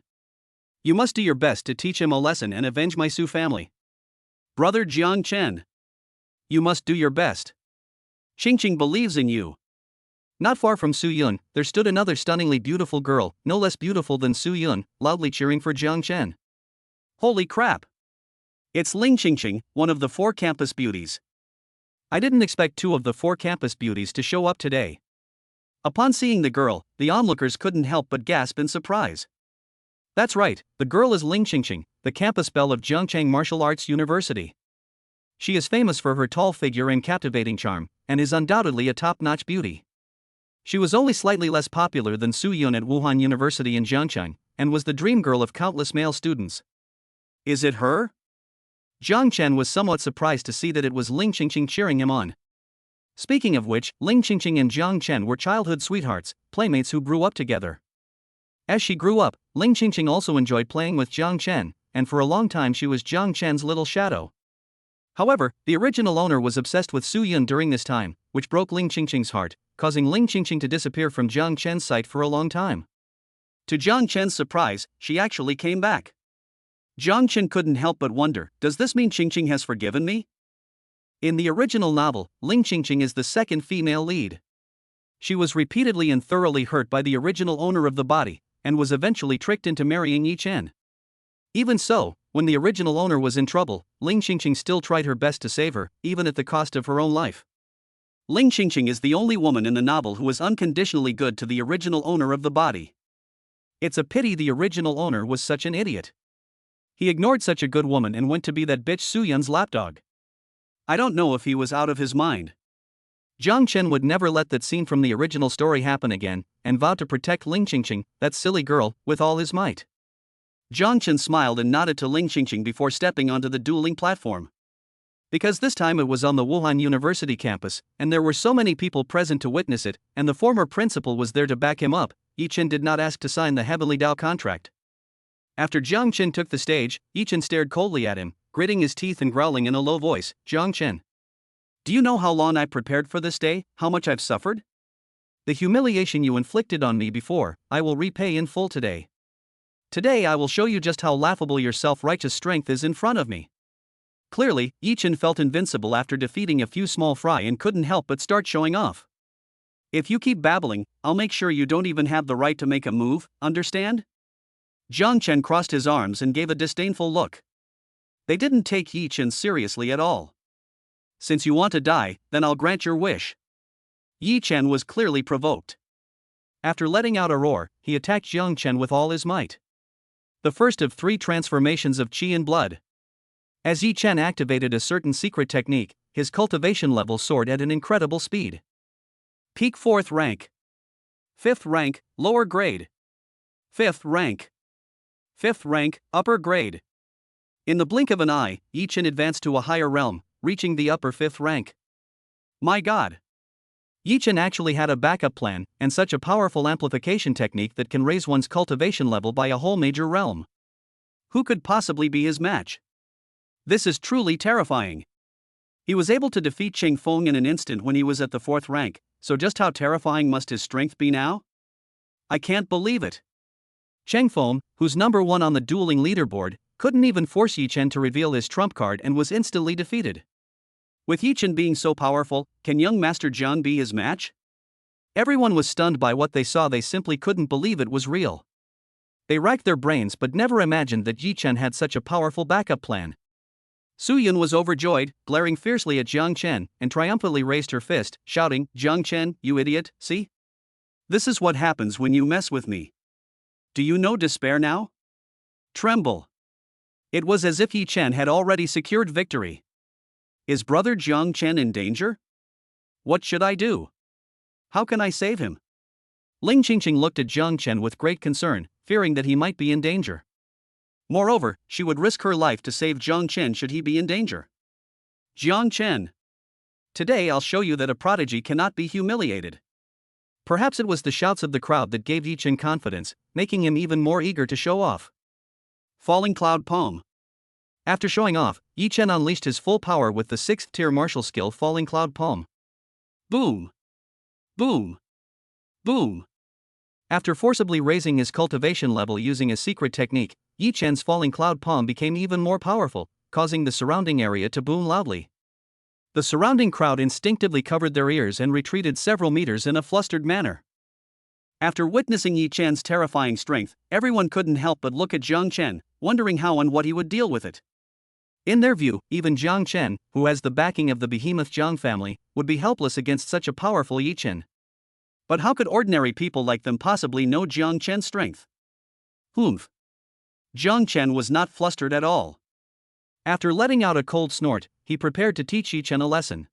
Speaker 1: you must do your best to teach him a lesson and avenge my Su family. Brother Jiang Chen, you must do your best. Qingqing believes in you." Not far from Su Yun, there stood another stunningly beautiful girl, no less beautiful than Su Yun, loudly cheering for Jiang Chen. Holy crap! It's Ling Qingqing, one of the 4 campus beauties. I didn't expect 2 of the 4 campus beauties to show up today. Upon seeing the girl, the onlookers couldn't help but gasp in surprise. That's right, the girl is Ling Qingqing, the campus belle of Zhengchang Martial Arts University. She is famous for her tall figure and captivating charm, and is undoubtedly a top-notch beauty. She was only slightly less popular than Su Yun at Wuhan University in Zhengchang, and was the dream girl of countless male students. Is it her? Jiang Chen was somewhat surprised to see that it was Ling Qingqing cheering him on. Speaking of which, Ling Qingqing and Jiang Chen were childhood sweethearts, playmates who grew up together. As she grew up, Ling Qingqing also enjoyed playing with Jiang Chen, and for a long time she was Jiang Chen's little shadow. However, the original owner was obsessed with Su Yun during this time, which broke Ling Qingqing's heart, causing Ling Qingqing to disappear from Jiang Chen's sight for a long time. To Jiang Chen's surprise, she actually came back. Jiang Chen couldn't help but wonder, does this mean Qingqing has forgiven me? In the original novel, Ling Qingqing is the second female lead. She was repeatedly and thoroughly hurt by the original owner of the body, and was eventually tricked into marrying Yi Chen. Even so, when the original owner was in trouble, Ling Qingqing still tried her best to save her, even at the cost of her own life. Ling Qingqing is the only woman in the novel who is unconditionally good to the original owner of the body. It's a pity the original owner was such an idiot. He ignored such a good woman and went to be that bitch Su Yun's lapdog. I don't know if he was out of his mind. Jiang Chen would never let that scene from the original story happen again, and vowed to protect Ling Qingqing, that silly girl, with all his might. Jiang Chen smiled and nodded to Ling Qingqing before stepping onto the dueling platform. Because this time it was on the Wuhan University campus, and there were so many people present to witness it, and the former principal was there to back him up, Yi Chen did not ask to sign the Heavenly Dao contract. After Jiang Chen took the stage, Yi Chen stared coldly at him, gritting his teeth and growling in a low voice, "Jiang Chen, do you know how long I prepared for this day, how much I've suffered? The humiliation you inflicted on me before, I will repay in full today. Today I will show you just how laughable your self-righteous strength is in front of me." Clearly, Yi Chen felt invincible after defeating a few small fry and couldn't help but start showing off. If you keep babbling, I'll make sure you don't even have the right to make a move, understand? Jiang Chen crossed his arms and gave a disdainful look. They didn't take Yi Chen seriously at all. Since you want to die, then I'll grant your wish. Yi Chen was clearly provoked. After letting out a roar, he attacked Jiang Chen with all his might. The first of 3 transformations of qi and blood. As Yi Chen activated a certain secret technique, his cultivation level soared at an incredible speed. Peak 4th rank. 5th rank, lower grade. 5th rank. 5th rank, upper grade. In the blink of an eye, Yi Chen advanced to a higher realm, reaching the upper 5th rank. My god! Yi Chen actually had a backup plan, and such a powerful amplification technique that can raise one's cultivation level by a whole major realm. Who could possibly be his match? This is truly terrifying. He was able to defeat Cheng Feng in an instant when he was at the 4th rank, so just how terrifying must his strength be now? I can't believe it. Cheng Feng, who's number 1 on the dueling leaderboard, couldn't even force Yi Chen to reveal his trump card and was instantly defeated. With Yi Chen being so powerful, can young Master Jiang be his match? Everyone was stunned by what they saw. They simply couldn't believe it was real. They racked their brains but never imagined that Yi Chen had such a powerful backup plan. Su Yun was overjoyed, glaring fiercely at Jiang Chen, and triumphantly raised her fist, shouting, "Jiang Chen, you idiot, see? This is what happens when you mess with me. Do you know despair now? Tremble." It was as if Yi Chen had already secured victory. Is brother Jiang Chen in danger? What should I do? How can I save him? Ling Qingqing looked at Jiang Chen with great concern, fearing that he might be in danger. Moreover, she would risk her life to save Jiang Chen should he be in danger. Jiang Chen. Today I'll show you that a prodigy cannot be humiliated. Perhaps it was the shouts of the crowd that gave Yi Chen confidence, making him even more eager to show off. Falling Cloud Palm. After showing off, Yi Chen unleashed his full power with the 6th tier martial skill Falling Cloud Palm. Boom! Boom! Boom! After forcibly raising his cultivation level using a secret technique, Yi Chen's Falling Cloud Palm became even more powerful, causing the surrounding area to boom loudly. The surrounding crowd instinctively covered their ears and retreated several meters in a flustered manner. After witnessing Yi Chen's terrifying strength, everyone couldn't help but look at Jiang Chen, wondering how and what he would deal with it. In their view, even Jiang Chen, who has the backing of the behemoth Jiang family, would be helpless against such a powerful Yi Chen. But how could ordinary people like them possibly know Jiang Chen's strength? Humph. Jiang Chen was not flustered at all. After letting out a cold snort, he prepared to teach Yi Chen a lesson.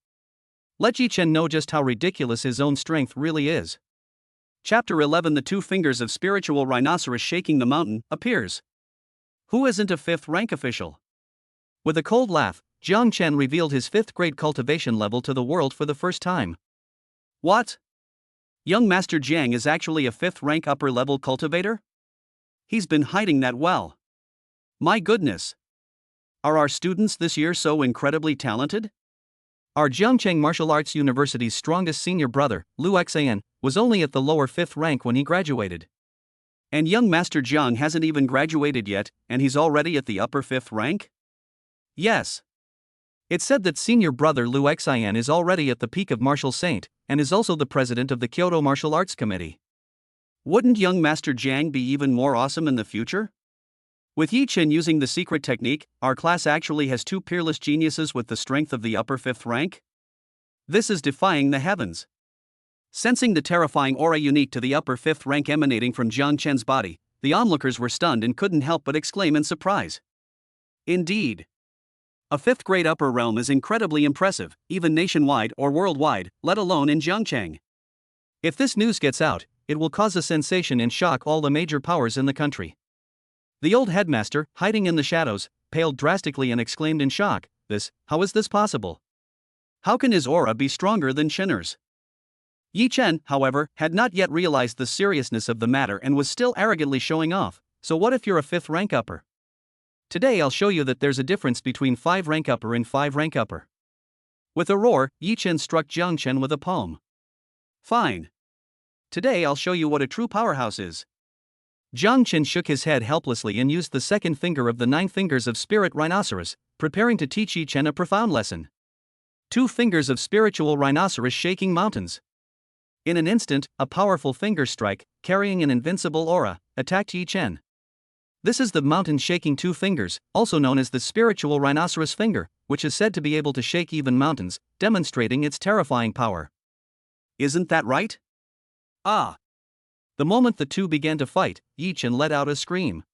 Speaker 1: Let Yi Chen know just how ridiculous his own strength really is. Chapter 11 The Two Fingers of Spiritual Rhinoceros Shaking the Mountain appears. Who isn't a 5th rank official? With a cold laugh, Jiang Chen revealed his 5th grade cultivation level to the world for the first time. What? Young Master Jiang is actually a 5th rank upper level cultivator? He's been hiding that well. My goodness. Are our students this year so incredibly talented? Our Jiangcheng Martial Arts University's strongest senior brother, Lu Xian, was only at the lower 5th rank when he graduated. And young Master Jiang hasn't even graduated yet, and he's already at the upper 5th rank? Yes. It's said that senior brother Lu Xian is already at the peak of Martial Saint, and is also the president of the Kyoto Martial Arts Committee. Wouldn't young Master Jiang be even more awesome in the future? With Yi Chen using the secret technique, our class actually has 2 peerless geniuses with the strength of the upper 5th rank? This is defying the heavens. Sensing the terrifying aura unique to the upper 5th rank emanating from Jiang Chen's body, the onlookers were stunned and couldn't help but exclaim in surprise. Indeed. A 5th grade upper realm is incredibly impressive, even nationwide or worldwide, let alone in Jiangcheng. If this news gets out, it will cause a sensation and shock all the major powers in the country. The old headmaster, hiding in the shadows, paled drastically and exclaimed in shock, how is this possible? How can his aura be stronger than Shinner's? Yi Chen, however, had not yet realized the seriousness of the matter and was still arrogantly showing off. So what if you're a 5th rank upper? Today I'll show you that there's a difference between 5 rank upper and 5 rank upper. With a roar, Yi Chen struck Jiang Chen with a palm. Fine. Today I'll show you what a true powerhouse is. Jiang Chen shook his head helplessly and used the 2nd finger of the 9 fingers of Spirit Rhinoceros, preparing to teach Yi Chen a profound lesson. 2 fingers of spiritual rhinoceros shaking mountains. In an instant, a powerful finger strike, carrying an invincible aura, attacked Yi Chen. This is the mountain-shaking 2 fingers, also known as the spiritual rhinoceros finger, which is said to be able to shake even mountains, demonstrating its terrifying power. Isn't that right? Ah! The moment the two began to fight, Yi Chen let out a scream.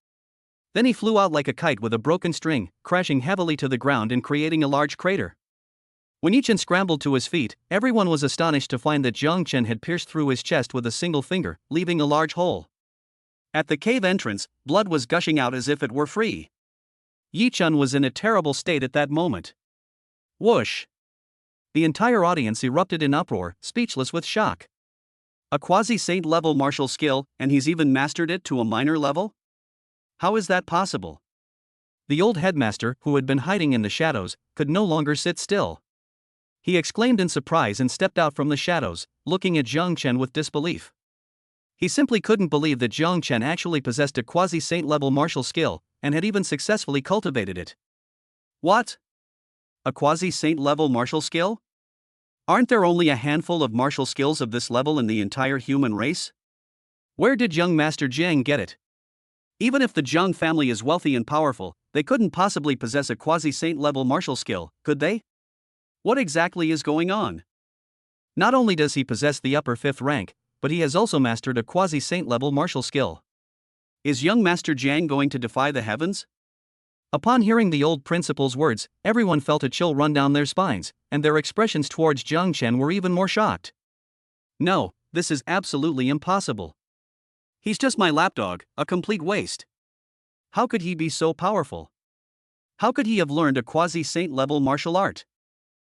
Speaker 1: Then he flew out like a kite with a broken string, crashing heavily to the ground and creating a large crater. When Yi Chen scrambled to his feet, everyone was astonished to find that Jiang Chen had pierced through his chest with a single finger, leaving a large hole. At the cave entrance, blood was gushing out as if it were free. Yi Chen was in a terrible state at that moment. Whoosh! The entire audience erupted in uproar, speechless with shock. A quasi-saint level martial skill, and he's even mastered it to a minor level? How is that possible? The old headmaster, who had been hiding in the shadows, could no longer sit still. He exclaimed in surprise and stepped out from the shadows, looking at Jiang Chen with disbelief. He simply couldn't believe that Jiang Chen actually possessed a quasi-saint level martial skill, and had even successfully cultivated it. What? A quasi-saint level martial skill? Aren't there only a handful of martial skills of this level in the entire human race? Where did young Master Jiang get it? Even if the Jiang family is wealthy and powerful, they couldn't possibly possess a quasi-saint level martial skill, could they? What exactly is going on? Not only does he possess the upper 5th rank, but he has also mastered a quasi-saint level martial skill. Is young Master Jiang going to defy the heavens? Upon hearing the old principal's words, everyone felt a chill run down their spines, and their expressions towards Jiang Chen were even more shocked. No, this is absolutely impossible. He's just my lapdog, a complete waste. How could he be so powerful? How could he have learned a quasi-saint level martial art?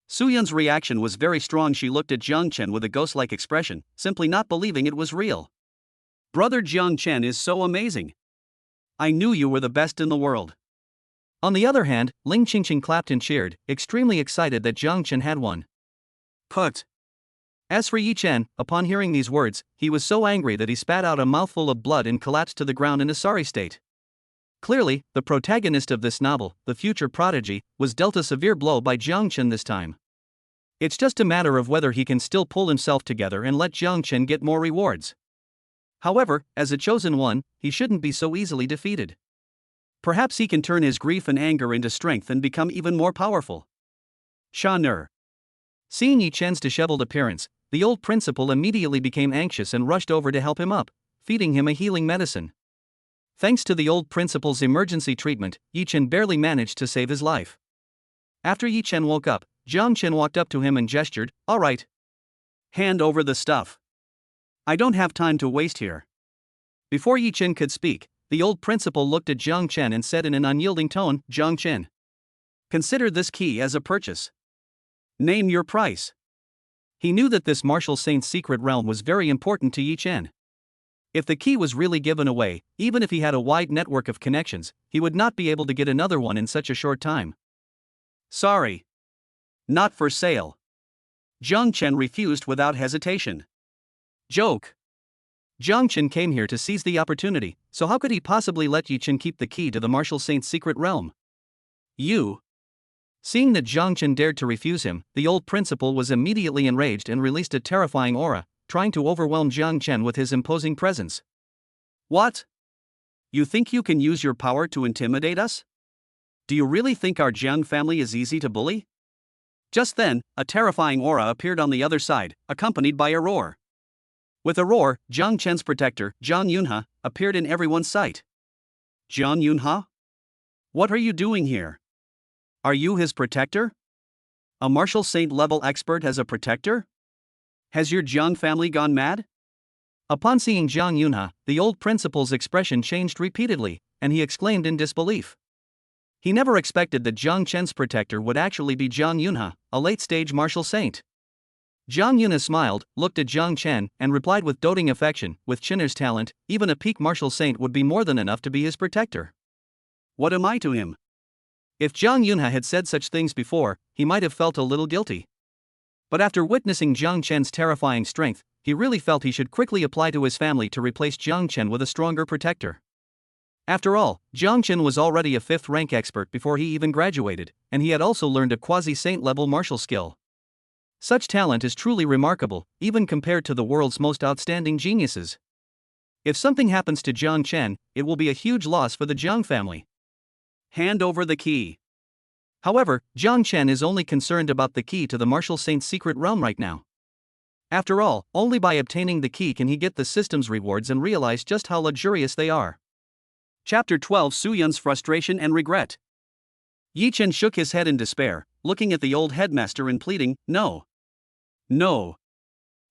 Speaker 1: Suyun's reaction was very strong. She looked at Jiang Chen with a ghost-like expression, simply not believing it was real. Brother Jiang Chen is so amazing. I knew you were the best in the world. On the other hand, Ling Qingqing clapped and cheered, extremely excited that Jiang Chen had won. Put. As for Yi Chen, upon hearing these words, he was so angry that he spat out a mouthful of blood and collapsed to the ground in a sorry state. Clearly, the protagonist of this novel, the future prodigy, was dealt a severe blow by Jiang Chen this time. It's just a matter of whether he can still pull himself together and let Jiang Chen get more rewards. However, as a chosen one, he shouldn't be so easily defeated. Perhaps he can turn his grief and anger into strength and become even more powerful. Sha Nur. Seeing Yi Chen's disheveled appearance, the old principal immediately became anxious and rushed over to help him up, feeding him a healing medicine. Thanks to the old principal's emergency treatment, Yi Chen barely managed to save his life. After Yi Chen woke up, Jiang Chen walked up to him and gestured, "All right. Hand over the stuff. I don't have time to waste here." Before Yi Chen could speak, the old principal looked at Jiang Chen and said in an unyielding tone, "Jiang Chen, consider this key as a purchase. Name your price." He knew that this martial saint's secret realm was very important to Yi Chen. If the key was really given away, even if he had a wide network of connections, he would not be able to get another one in such a short time. "Sorry. Not for sale." Jiang Chen refused without hesitation. Joke. Jiang Chen came here to seize the opportunity, so how could he possibly let Yi Chen keep the key to the martial saint's secret realm? You. Seeing that Jiang Chen dared to refuse him, the old principal was immediately enraged and released a terrifying aura, trying to overwhelm Jiang Chen with his imposing presence. What? You think you can use your power to intimidate us? Do you really think our Jiang family is easy to bully? Just then, a terrifying aura appeared on the other side, accompanied by a roar. With a roar, Jiang Chen's protector, Zhang Yunhe, appeared in everyone's sight. Zhang Yunhe? What are you doing here? Are you his protector? A martial saint level expert as a protector? Has your Jiang family gone mad? Upon seeing Zhang Yunhe, the old principal's expression changed repeatedly, and he exclaimed in disbelief. He never expected that Jiang Chen's protector would actually be Zhang Yunhe, a late-stage martial saint. Zhang Yunhe smiled, looked at Jiang Chen, and replied with doting affection, "With Chen's talent, even a peak martial saint would be more than enough to be his protector. What am I to him?" If Zhang Yunhe had said such things before, he might have felt a little guilty. But after witnessing Jiang Chen's terrifying strength, he really felt he should quickly apply to his family to replace Jiang Chen with a stronger protector. After all, Jiang Chen was already a 5th rank expert before he even graduated, and he had also learned a quasi-saint level martial skill. Such talent is truly remarkable, even compared to the world's most outstanding geniuses. If something happens to Jiang Chen, it will be a huge loss for the Jiang family. Hand over the key. However, Jiang Chen is only concerned about the key to the martial saint's secret realm right now. After all, only by obtaining the key can he get the system's rewards and realize just how luxurious they are. Chapter 12: Suyun's frustration and regret. Yi Chen shook his head in despair, looking at the old headmaster and pleading, "No. No.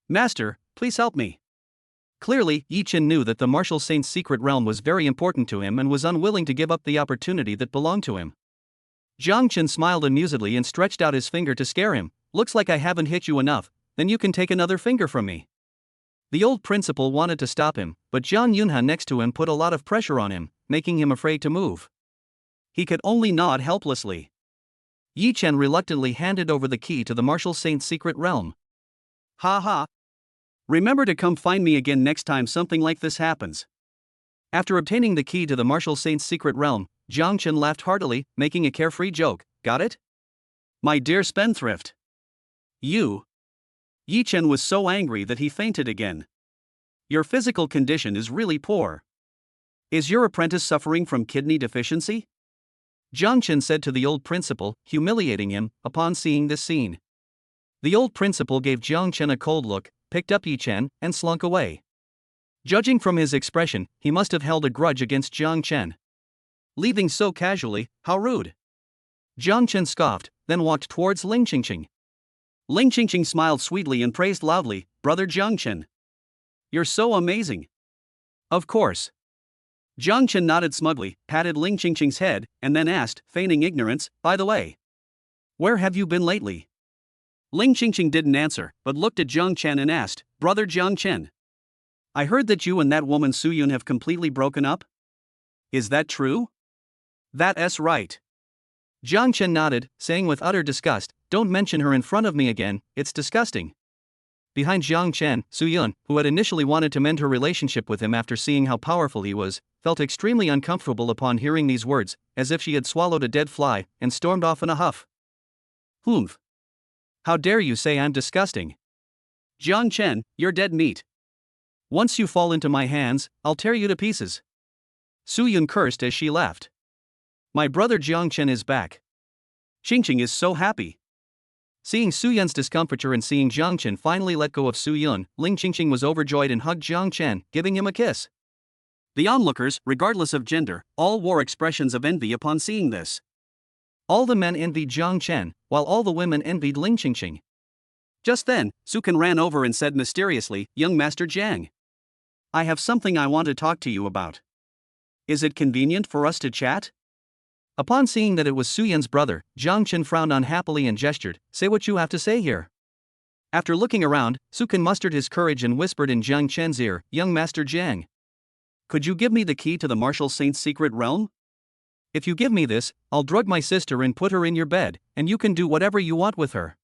Speaker 1: Master, please help me." Clearly, Yi Chen knew that the martial saint's secret realm was very important to him and was unwilling to give up the opportunity that belonged to him. Jiang Chen smiled amusedly and stretched out his finger to scare him. "Looks like I haven't hit you enough, then you can take another finger from me." The old principal wanted to stop him, but Zhang Yunhe next to him put a lot of pressure on him, making him afraid to move. He could only nod helplessly. Yi Chen reluctantly handed over the key to the martial saint's secret realm. "Ha ha. Remember to come find me again next time something like this happens." After obtaining the key to the martial saint's secret realm, Jiang Chen laughed heartily, making a carefree joke. "Got it? My dear spendthrift. You." Yi Chen was so angry that he fainted again. "Your physical condition is really poor. Is your apprentice suffering from kidney deficiency?" Jiang Chen said to the old principal, humiliating him, upon seeing this scene. The old principal gave Jiang Chen a cold look, picked up Yi Chen, and slunk away. Judging from his expression, he must have held a grudge against Jiang Chen. Leaving so casually, how rude. Jiang Chen scoffed, then walked towards Ling Qingqing. Ling Qingqing smiled sweetly and praised loudly, "Brother Jiang Chen. You're so amazing. Of course. Jiang Chen nodded smugly, patted Ling Qingqing's head, and then asked, feigning ignorance, by the way, where have you been lately? Ling Qingqing didn't answer, but looked at Jiang Chen and asked, Brother Jiang Chen, I heard that you and that woman Su Yun have completely broken up? Is that true? That's right. Jiang Chen nodded, saying with utter disgust, don't mention her in front of me again, it's disgusting. Behind Jiang Chen, Su Yun, who had initially wanted to mend her relationship with him after seeing how powerful he was, felt extremely uncomfortable upon hearing these words, as if she had swallowed a dead fly, and stormed off in a huff. Humph. How dare you say I'm disgusting? Jiang Chen, you're dead meat. Once you fall into my hands, I'll tear you to pieces. Su Yun cursed as she laughed. My brother Jiang Chen is back. Qingqing is so happy. Seeing Su Yun's discomfiture and seeing Jiang Chen finally let go of Su Yun, Ling Qingqing was overjoyed and hugged Jiang Chen, giving him a kiss. The onlookers, regardless of gender, all wore expressions of envy upon seeing this. All the men envied Jiang Chen, while all the women envied Ling Qingqing. Just then, Su Kan ran over and said mysteriously, Young Master Jiang, I have something I want to talk to you about. Is it convenient for us to chat? Upon seeing that it was Su Yun's brother, Jiang Chen frowned unhappily and gestured, say what you have to say here. After looking around, Su Kan mustered his courage and whispered in Jiang Chen's ear, Young Master Jiang, could you give me the key to the martial saint's secret realm? If you give me this, I'll drug my sister and put her in your bed, and you can do whatever you want with her.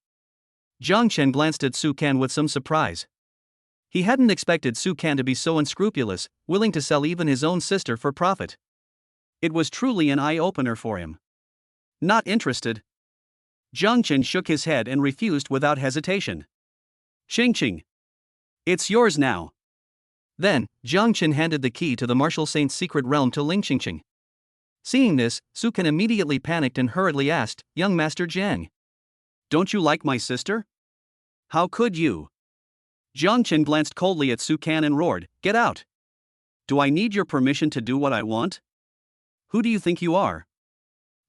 Speaker 1: Jiang Chen glanced at Su Kan with some surprise. He hadn't expected Su Kan to be so unscrupulous, willing to sell even his own sister for profit. It was truly an eye-opener for him. Not interested. Jiang Chen shook his head and refused without hesitation. Qingqing, it's yours now. Then, Jiang Chen handed the key to the martial saint's secret realm to Ling Qingqing. Seeing this, Su Kan immediately panicked and hurriedly asked, Young Master Jiang, don't you like my sister? How could you? Jiang Chen glanced coldly at Su Kan and roared, Get out! Do I need your permission to do what I want? Who do you think you are?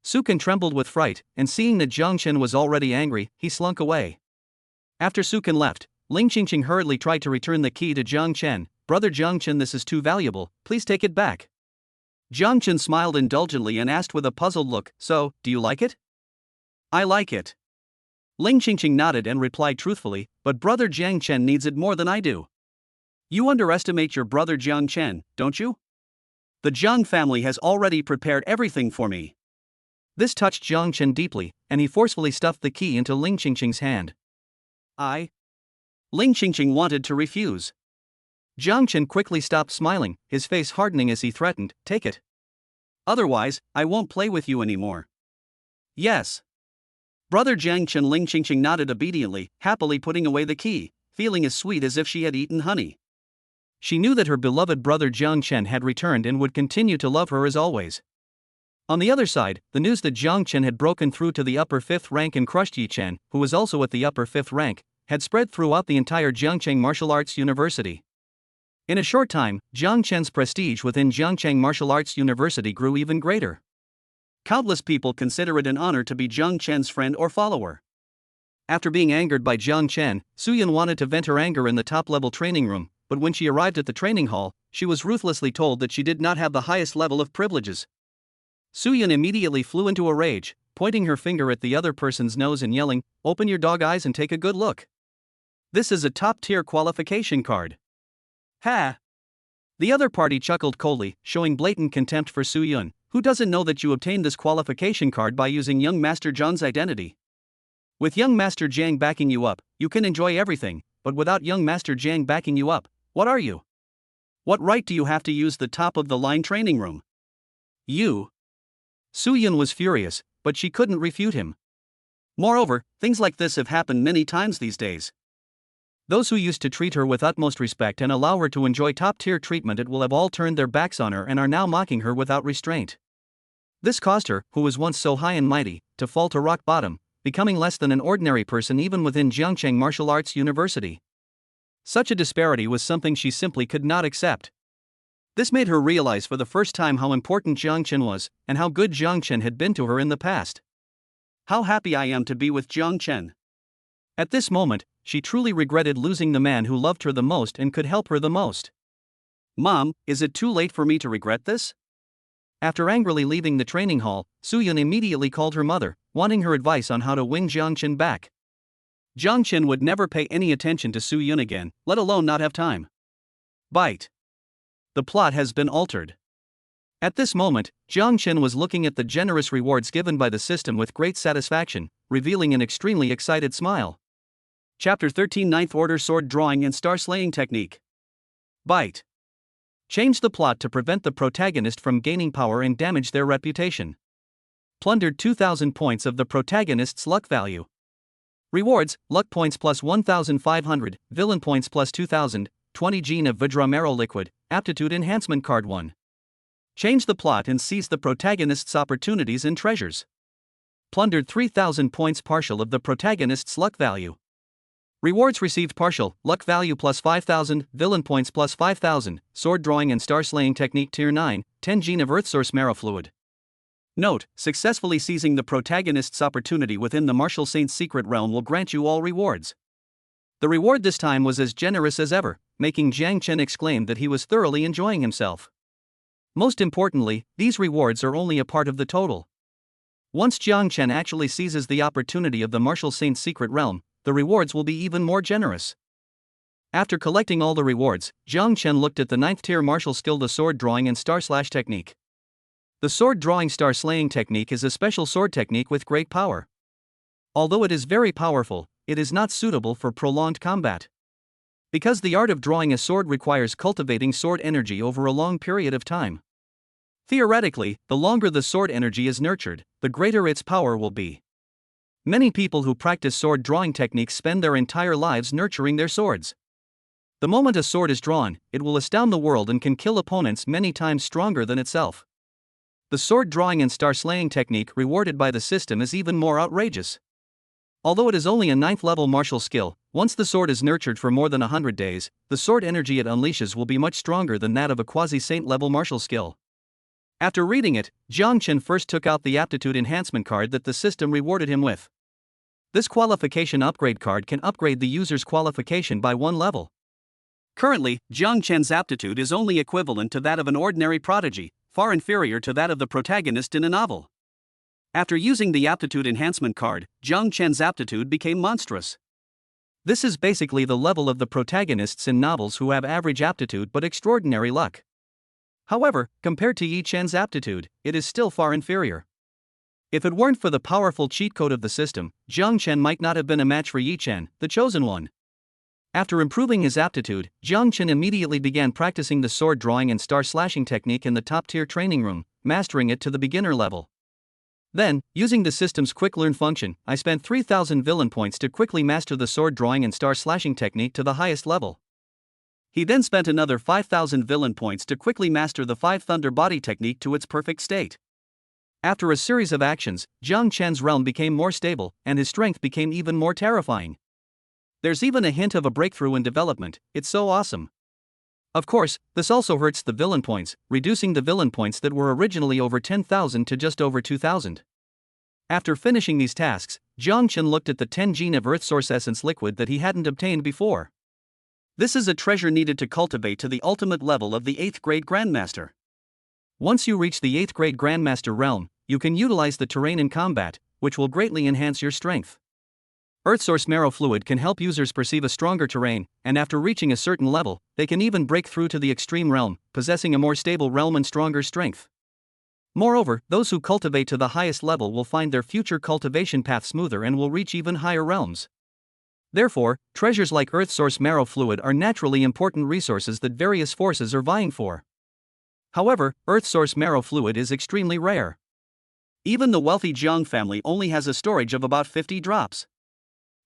Speaker 1: Su Kan trembled with fright, and seeing that Jiang Chen was already angry, he slunk away. After Su Kan left, Ling Qingqing hurriedly tried to return the key to Jiang Chen. Brother Jiang Chen, this is too valuable, please take it back. Jiang Chen smiled indulgently and asked with a puzzled look, so, do you like it? I like it. Ling Qingqing nodded and replied truthfully, but brother Jiang Chen needs it more than I do. You underestimate your brother Jiang Chen, don't you? The Jiang family has already prepared everything for me. This touched Jiang Chen deeply, and he forcefully stuffed the key into Ling Qingqing's hand. Ling Qingqing wanted to refuse. Jiang Chen quickly stopped smiling, his face hardening as he threatened, take it. Otherwise, I won't play with you anymore. Yes. Brother Jiang Chen. Ling Qingqing nodded obediently, happily putting away the key, feeling as sweet as if she had eaten honey. She knew that her beloved brother Jiang Chen had returned and would continue to love her as always. On the other side, the news that Jiang Chen had broken through to the upper 5th rank and crushed Yi Chen, who was also at the upper 5th rank, had spread throughout the entire Jiangcheng Martial Arts University. In a short time, Jiang Chen's prestige within Jiangcheng Martial Arts University grew even greater. Countless people consider it an honor to be Jiang Chen's friend or follower. After being angered by Jiang Chen, Su Yun wanted to vent her anger in the top-level training room, but when she arrived at the training hall, she was ruthlessly told that she did not have the highest level of privileges. Su Yun immediately flew into a rage, pointing her finger at the other person's nose and yelling, Open your dog eyes and take a good look. This is a top-tier qualification card. Ha! The other party chuckled coldly, showing blatant contempt for Su Yun, who doesn't know that you obtained this qualification card by using young Master Zhang's identity. With young Master Jiang backing you up, you can enjoy everything, but without young Master Jiang backing you up, what are you? What right do you have to use the top-of-the-line training room? You? Su Yun was furious, but she couldn't refute him. Moreover, things like this have happened many times these days. Those who used to treat her with utmost respect and allow her to enjoy top-tier treatment will have all turned their backs on her and are now mocking her without restraint. This caused her, who was once so high and mighty, to fall to rock bottom, becoming less than an ordinary person even within Jiangcheng Martial Arts University. Such a disparity was something she simply could not accept. This made her realize for the first time how important Jiang Chen was, and how good Jiang Chen had been to her in the past. How happy I am to be with Jiang Chen. At this moment, she truly regretted losing the man who loved her the most and could help her the most. Mom, is it too late for me to regret this? After angrily leaving the training hall, Soo-Yun immediately called her mother, wanting her advice on how to win Jiang Chen back. Jiang Chen would never pay any attention to Soo-Yun again, let alone not have time. Bite. The plot has been altered. At this moment, Jiang Chen was looking at the generous rewards given by the system with great satisfaction, revealing an extremely excited smile. Chapter 13 Ninth Order Sword Drawing and Star Slaying Technique. Bite. Change the plot to prevent the protagonist from gaining power and damage their reputation. Plundered 2,000 points of the protagonist's luck value. Rewards: luck points plus 1,500, villain points plus 2,000, 20 gene of Vajramaro liquid, aptitude enhancement card 1. Change the plot and seize the protagonist's opportunities and treasures. Plundered 3,000 points partial of the protagonist's luck value. Rewards received: partial, luck value plus 5,000, villain points plus 5,000, sword drawing and star slaying technique tier 9, 10 gene of earth source marrow fluid. Note: successfully seizing the protagonist's opportunity within the Martial Saint's secret realm will grant you all rewards. The reward this time was as generous as ever, making Jiang Chen exclaim that he was thoroughly enjoying himself. Most importantly, these rewards are only a part of the total. Once Jiang Chen actually seizes the opportunity of the Martial Saint's secret realm, the rewards will be even more generous. After collecting all the rewards, Jiang Chen looked at the 9th tier martial skill, the sword drawing and star slash technique. The sword drawing star slaying technique is a special sword technique with great power. Although it is very powerful, it is not suitable for prolonged combat. Because the art of drawing a sword requires cultivating sword energy over a long period of time. Theoretically, the longer the sword energy is nurtured, the greater its power will be. Many people who practice sword drawing techniques spend their entire lives nurturing their swords. The moment a sword is drawn, it will astound the world and can kill opponents many times stronger than itself. The sword drawing and star slaying technique rewarded by the system is even more outrageous. Although it is only a 9th level martial skill, once the sword is nurtured for more than 100 days, the sword energy it unleashes will be much stronger than that of a quasi-saint level martial skill. After reading it, Jiang Chen first took out the aptitude enhancement card that the system rewarded him with. This qualification upgrade card can upgrade the user's qualification by 1 level. Currently, Jiang Chen's aptitude is only equivalent to that of an ordinary prodigy, far inferior to that of the protagonist in a novel. After using the aptitude enhancement card, Jiang Chen's aptitude became monstrous. This is basically the level of the protagonists in novels who have average aptitude but extraordinary luck. However, compared to Yi Chen's aptitude, it is still far inferior. If it weren't for the powerful cheat code of the system, Jiang Chen might not have been a match for Yi Chen, the chosen one. After improving his aptitude, Jiang Chen immediately began practicing the sword drawing and star slashing technique in the top-tier training room, mastering it to the beginner level. Then, using the system's quick learn function, I spent 3,000 villain points to quickly master the sword drawing and star slashing technique to the highest level. He then spent another 5,000 villain points to quickly master the 5 thunder body technique to its perfect state. After a series of actions, Jiang Chen's realm became more stable, and his strength became even more terrifying. There's even a hint of a breakthrough in development. It's so awesome. Of course, this also hurts the villain points, reducing the villain points that were originally over 10,000 to just over 2,000. After finishing these tasks, Jiang Chen looked at the 10 gene of Earth Source Essence liquid that he hadn't obtained before. This is a treasure needed to cultivate to the ultimate level of the 8th grade Grandmaster. Once you reach the 8th grade Grandmaster realm, you can utilize the terrain in combat, which will greatly enhance your strength. Earth Source Marrow Fluid can help users perceive a stronger terrain, and after reaching a certain level, they can even break through to the extreme realm, possessing a more stable realm and stronger strength. Moreover, those who cultivate to the highest level will find their future cultivation path smoother and will reach even higher realms. Therefore, treasures like Earth Source Marrow Fluid are naturally important resources that various forces are vying for. However, Earth Source Marrow Fluid is extremely rare. Even the wealthy Jiang family only has a storage of about 50 drops.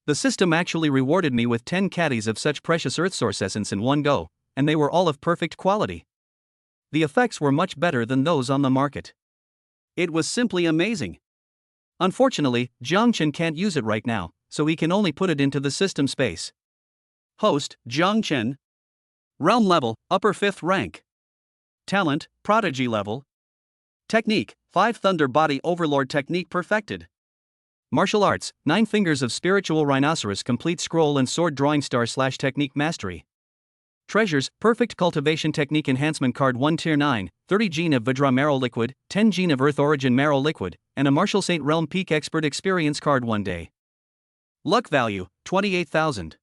Speaker 1: The system actually rewarded me with 10 caddies of such precious Earth Source Essence in one go, and they were all of perfect quality. The effects were much better than those on the market. It was simply amazing. Unfortunately, Jiang Chen can't use it right now, so he can only put it into the system space. Host, Jiang Chen. Realm level, upper 5th rank. Talent, prodigy level. Technique, 5 Thunder Body Overlord technique perfected. Martial Arts, 9 Fingers of Spiritual Rhinoceros Complete Scroll and Sword Drawing Star/Technique Mastery. Treasures, Perfect Cultivation Technique Enhancement Card 1 Tier 9, 30 Gene of Vidra Marrow Liquid, 10 Gene of Earth Origin Marrow Liquid, and a Martial Saint Realm Peak Expert Experience Card 1 day. Luck Value, 28,000.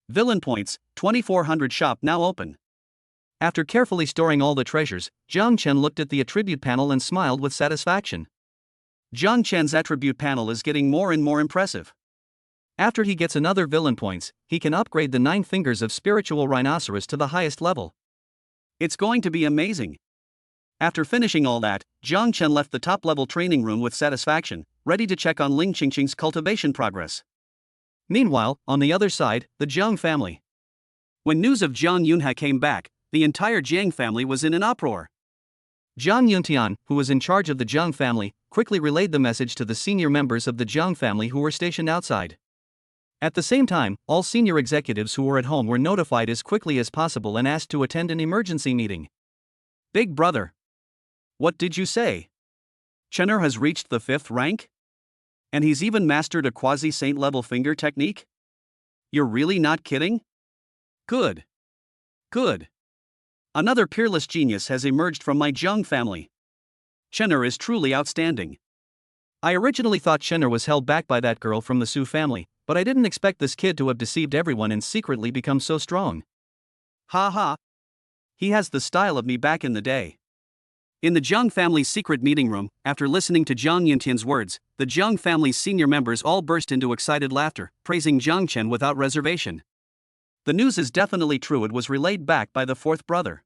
Speaker 1: Villain Points, 2400. Shop now open. After carefully storing all the treasures, Jiang Chen looked at the attribute panel and smiled with satisfaction. Jiang Chen's attribute panel is getting more and more impressive. After he gets another villain points, he can upgrade the 9 Fingers of Spiritual Rhinoceros to the highest level. It's going to be amazing. After finishing all that, Jiang Chen left the top-level training room with satisfaction, ready to check on Ling Qingqing's cultivation progress. Meanwhile, on the other side, the Jiang family. When news of Jiang Yunhe came back, the entire Jiang family was in an uproar. Jiang Yuntian, who was in charge of the Jiang family, quickly relayed the message to the senior members of the Jiang family who were stationed outside. At the same time, all senior executives who were at home were notified as quickly as possible and asked to attend an emergency meeting. Big brother. What did you say? Chen'er has reached the 5th rank? And he's even mastered a quasi-saint level finger technique? You're really not kidding? Good. Good. Another peerless genius has emerged from my Jiang family. Chen'er is truly outstanding. I originally thought Chen'er was held back by that girl from the Su family, but I didn't expect this kid to have deceived everyone and secretly become so strong. Ha ha. He has the style of me back in the day. In the Jiang family's secret meeting room, after listening to Jiang Yuntian's words, the Jiang family's senior members all burst into excited laughter, praising Jiang Chen without reservation. The news is definitely true. It was relayed back by the 4th brother.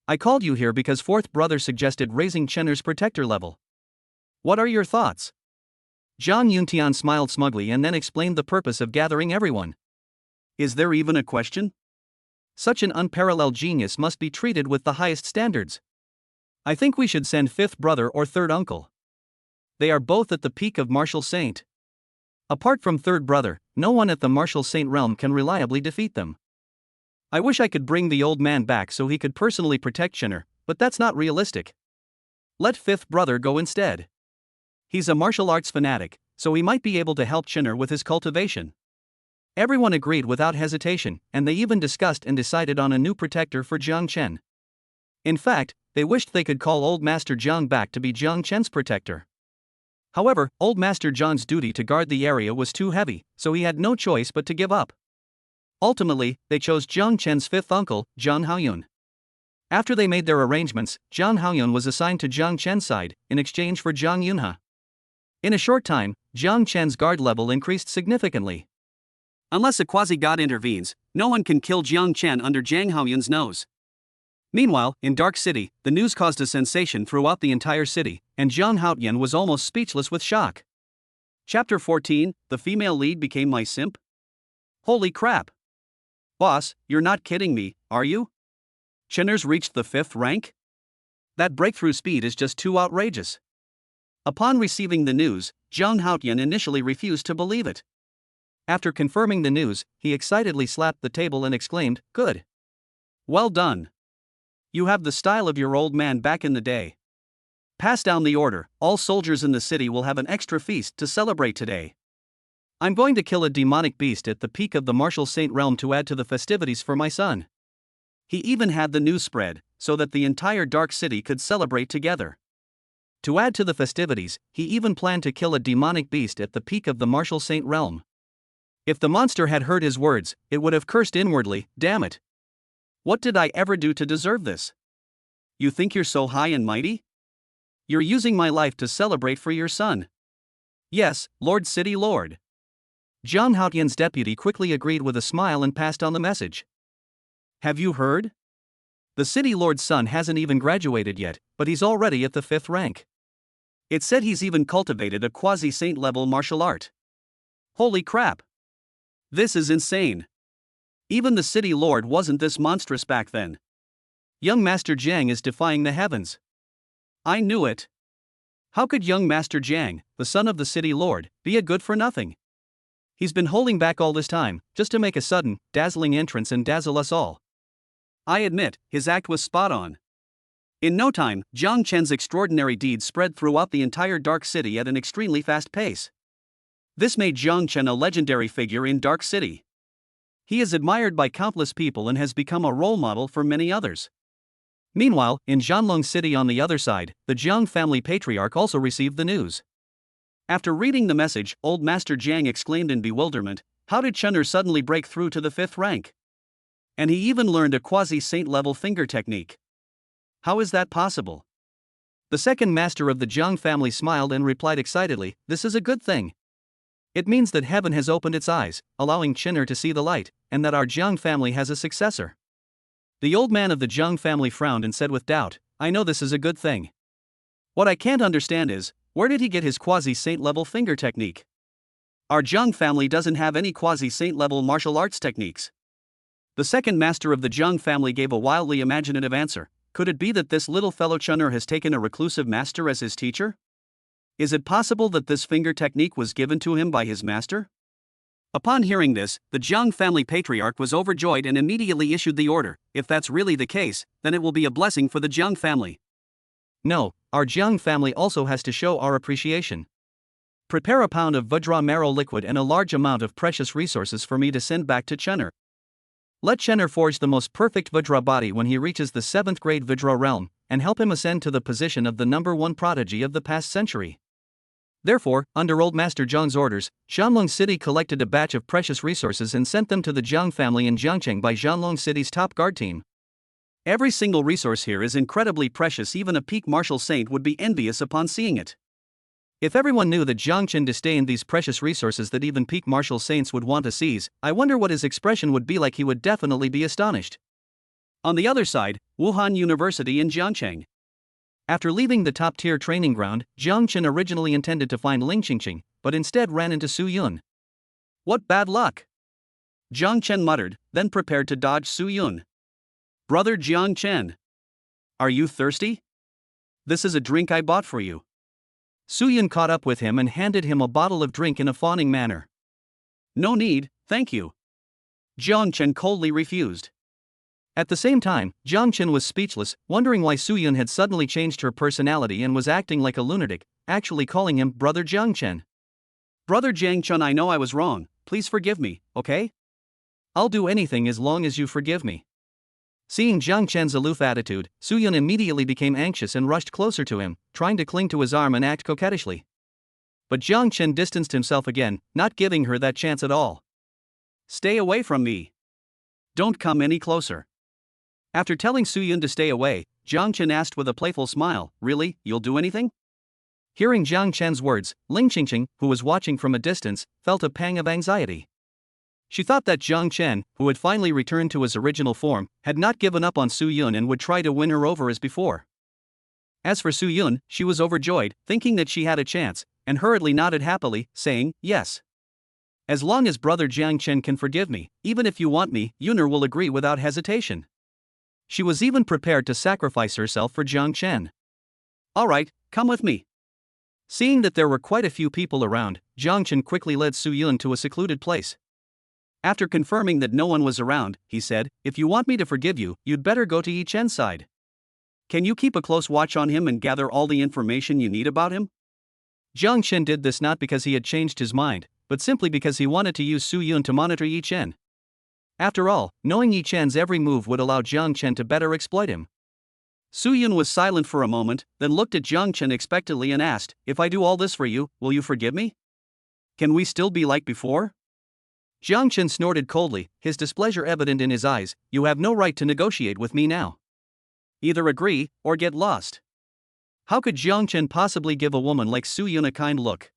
Speaker 1: I called you here because 4th brother suggested raising Chen'er's protector level. What are your thoughts? Jiang Yuntian smiled smugly and then explained the purpose of gathering everyone. Is there even a question? Such an unparalleled genius must be treated with the highest standards. I think we should send 5th brother or 3rd uncle. They are both at the peak of martial saint. Apart from 3rd brother, no one at the martial saint realm can reliably defeat them. I wish I could bring the old man back so he could personally protect Chen'er, but that's not realistic. Let 5th brother go instead. He's a martial arts fanatic, so he might be able to help Chen'er with his cultivation. Everyone agreed without hesitation, and they even discussed and decided on a new protector for Jiang Chen. In fact, they wished they could call Old Master Jiang back to be Jiang Chen's protector. However, Old Master Jiang's duty to guard the area was too heavy, so he had no choice but to give up. Ultimately, they chose Jiang Chen's 5th uncle, Jiang Haoyun. After they made their arrangements, Jiang Haoyun was assigned to Jiang Chen's side, in exchange for Jiang Yunhe. In a short time, Jiang Chen's guard level increased significantly. Unless a quasi-god intervenes, no one can kill Jiang Chen under Jiang Haoyun's nose. Meanwhile, in Dark City, the news caused a sensation throughout the entire city, and Jiang Haoyan was almost speechless with shock. Chapter 14, The female lead became my simp? Holy crap! Boss, you're not kidding me, are you? Chen'er's reached the 5th rank? That breakthrough speed is just too outrageous. Upon receiving the news, Jiang Haoyan initially refused to believe it. After confirming the news, he excitedly slapped the table and exclaimed, "Good! Well done! You have the style of your old man back in the day. Pass down the order, all soldiers in the city will have an extra feast to celebrate today. I'm going to kill a demonic beast at the peak of the martial saint realm to add to the festivities for my son." He even had the news spread, so that the entire Dark City could celebrate together. To add to the festivities, he even planned to kill a demonic beast at the peak of the martial saint realm. If the monster had heard his words, it would have cursed inwardly, "Damn it! What did I ever do to deserve this? You think you're so high and mighty? You're using my life to celebrate for your son." "Yes, Lord City Lord." Jiang Haoyan's deputy quickly agreed with a smile and passed on the message. "Have you heard? The City Lord's son hasn't even graduated yet, but he's already at the 5th rank. It said he's even cultivated a quasi-saint level martial art. Holy crap! This is insane. Even the City Lord wasn't this monstrous back then. Young Master Jiang is defying the heavens. I knew it. How could young Master Jiang, the son of the City Lord, be a good-for-nothing? He's been holding back all this time, just to make a sudden, dazzling entrance and dazzle us all. I admit, his act was spot on. In no time, Jiang Chen's extraordinary deeds spread throughout the entire Dark City at an extremely fast pace. This made Jiang Chen a legendary figure in Dark City. He is admired by countless people and has become a role model for many others. Meanwhile, in Jianlong City on the other side, the Jiang family patriarch also received the news. After reading the message, old Master Jiang exclaimed in bewilderment, "How did Chener suddenly break through to the 5th rank? And he even learned a quasi-saint level finger technique. How is that possible?" The second master of the Jiang family smiled and replied excitedly, "This is a good thing. It means that heaven has opened its eyes, allowing Chener to see the light, and that our Jiang family has a successor." The old man of the Jiang family frowned and said with doubt, "I know this is a good thing. What I can't understand is, where did he get his quasi-saint level finger technique? Our Jiang family doesn't have any quasi-saint level martial arts techniques." The second master of the Jiang family gave a wildly imaginative answer. "Could it be that this little fellow Chener has taken a reclusive master as his teacher? Is it possible that this finger technique was given to him by his master?" Upon hearing this, the Jiang family patriarch was overjoyed and immediately issued the order, "If that's really the case, then it will be a blessing for the Jiang family. No, our Jiang family also has to show our appreciation. Prepare a pound of Vajra marrow liquid and a large amount of precious resources for me to send back to Chener. Let Chener forge the most perfect Vajra body when he reaches the 7th grade Vajra realm, and help him ascend to the position of the #1 prodigy of the past century." Therefore, under Old Master Jiang's orders, Jianlong City collected a batch of precious resources and sent them to the Jiang family in Jiangcheng by Jianlong City's top guard team. Every single resource here is incredibly precious, even a peak martial saint would be envious upon seeing it. If everyone knew that Jiang Chen disdained these precious resources that even peak martial saints would want to seize, I wonder what his expression would be like. He would definitely be astonished. On the other side, Wuhan University in Jiangcheng. After leaving the top-tier training ground, Jiang Chen originally intended to find Ling Qingqing, but instead ran into Su Yun. "What bad luck!" Jiang Chen muttered, then prepared to dodge Su Yun. "Brother Jiang Chen, are you thirsty? This is a drink I bought for you." Su Yun caught up with him and handed him a bottle of drink in a fawning manner. "No need, thank you." Jiang Chen coldly refused. At the same time, Jiang Chen was speechless, wondering why Su Yun had suddenly changed her personality and was acting like a lunatic, actually calling him Brother Jiang Chen. "Brother Jiang Chen, I know I was wrong, please forgive me, okay? I'll do anything as long as you forgive me." Seeing Jiang Chen's aloof attitude, Su Yun immediately became anxious and rushed closer to him, trying to cling to his arm and act coquettishly. But Jiang Chen distanced himself again, not giving her that chance at all. "Stay away from me. Don't come any closer." After telling Su Yun to stay away, Jiang Chen asked with a playful smile, "Really, you'll do anything?" Hearing Jiang Chen's words, Ling Qingqing, who was watching from a distance, felt a pang of anxiety. She thought that Jiang Chen, who had finally returned to his original form, had not given up on Su Yun and would try to win her over as before. As for Su Yun, she was overjoyed, thinking that she had a chance, and hurriedly nodded happily, saying, "Yes. As long as Brother Jiang Chen can forgive me, even if you want me, Yuner will agree without hesitation." She was even prepared to sacrifice herself for Jiang Chen. "All right, come with me." Seeing that there were quite a few people around, Jiang Chen quickly led Su Yun to a secluded place. After confirming that no one was around, he said, "If you want me to forgive you, you'd better go to Yi Chen's side. Can you keep a close watch on him and gather all the information you need about him?" Jiang Chen did this not because he had changed his mind, but simply because he wanted to use Su Yun to monitor Yi Chen. After all, knowing Yi Chen's every move would allow Jiang Chen to better exploit him. Su Yun was silent for a moment, then looked at Jiang Chen expectantly and asked, "If I do all this for you, will you forgive me? Can we still be like before?" Jiang Chen snorted coldly, his displeasure evident in his eyes. "You have no right to negotiate with me now. Either agree, or get lost." How could Jiang Chen possibly give a woman like Su Yun a kind look?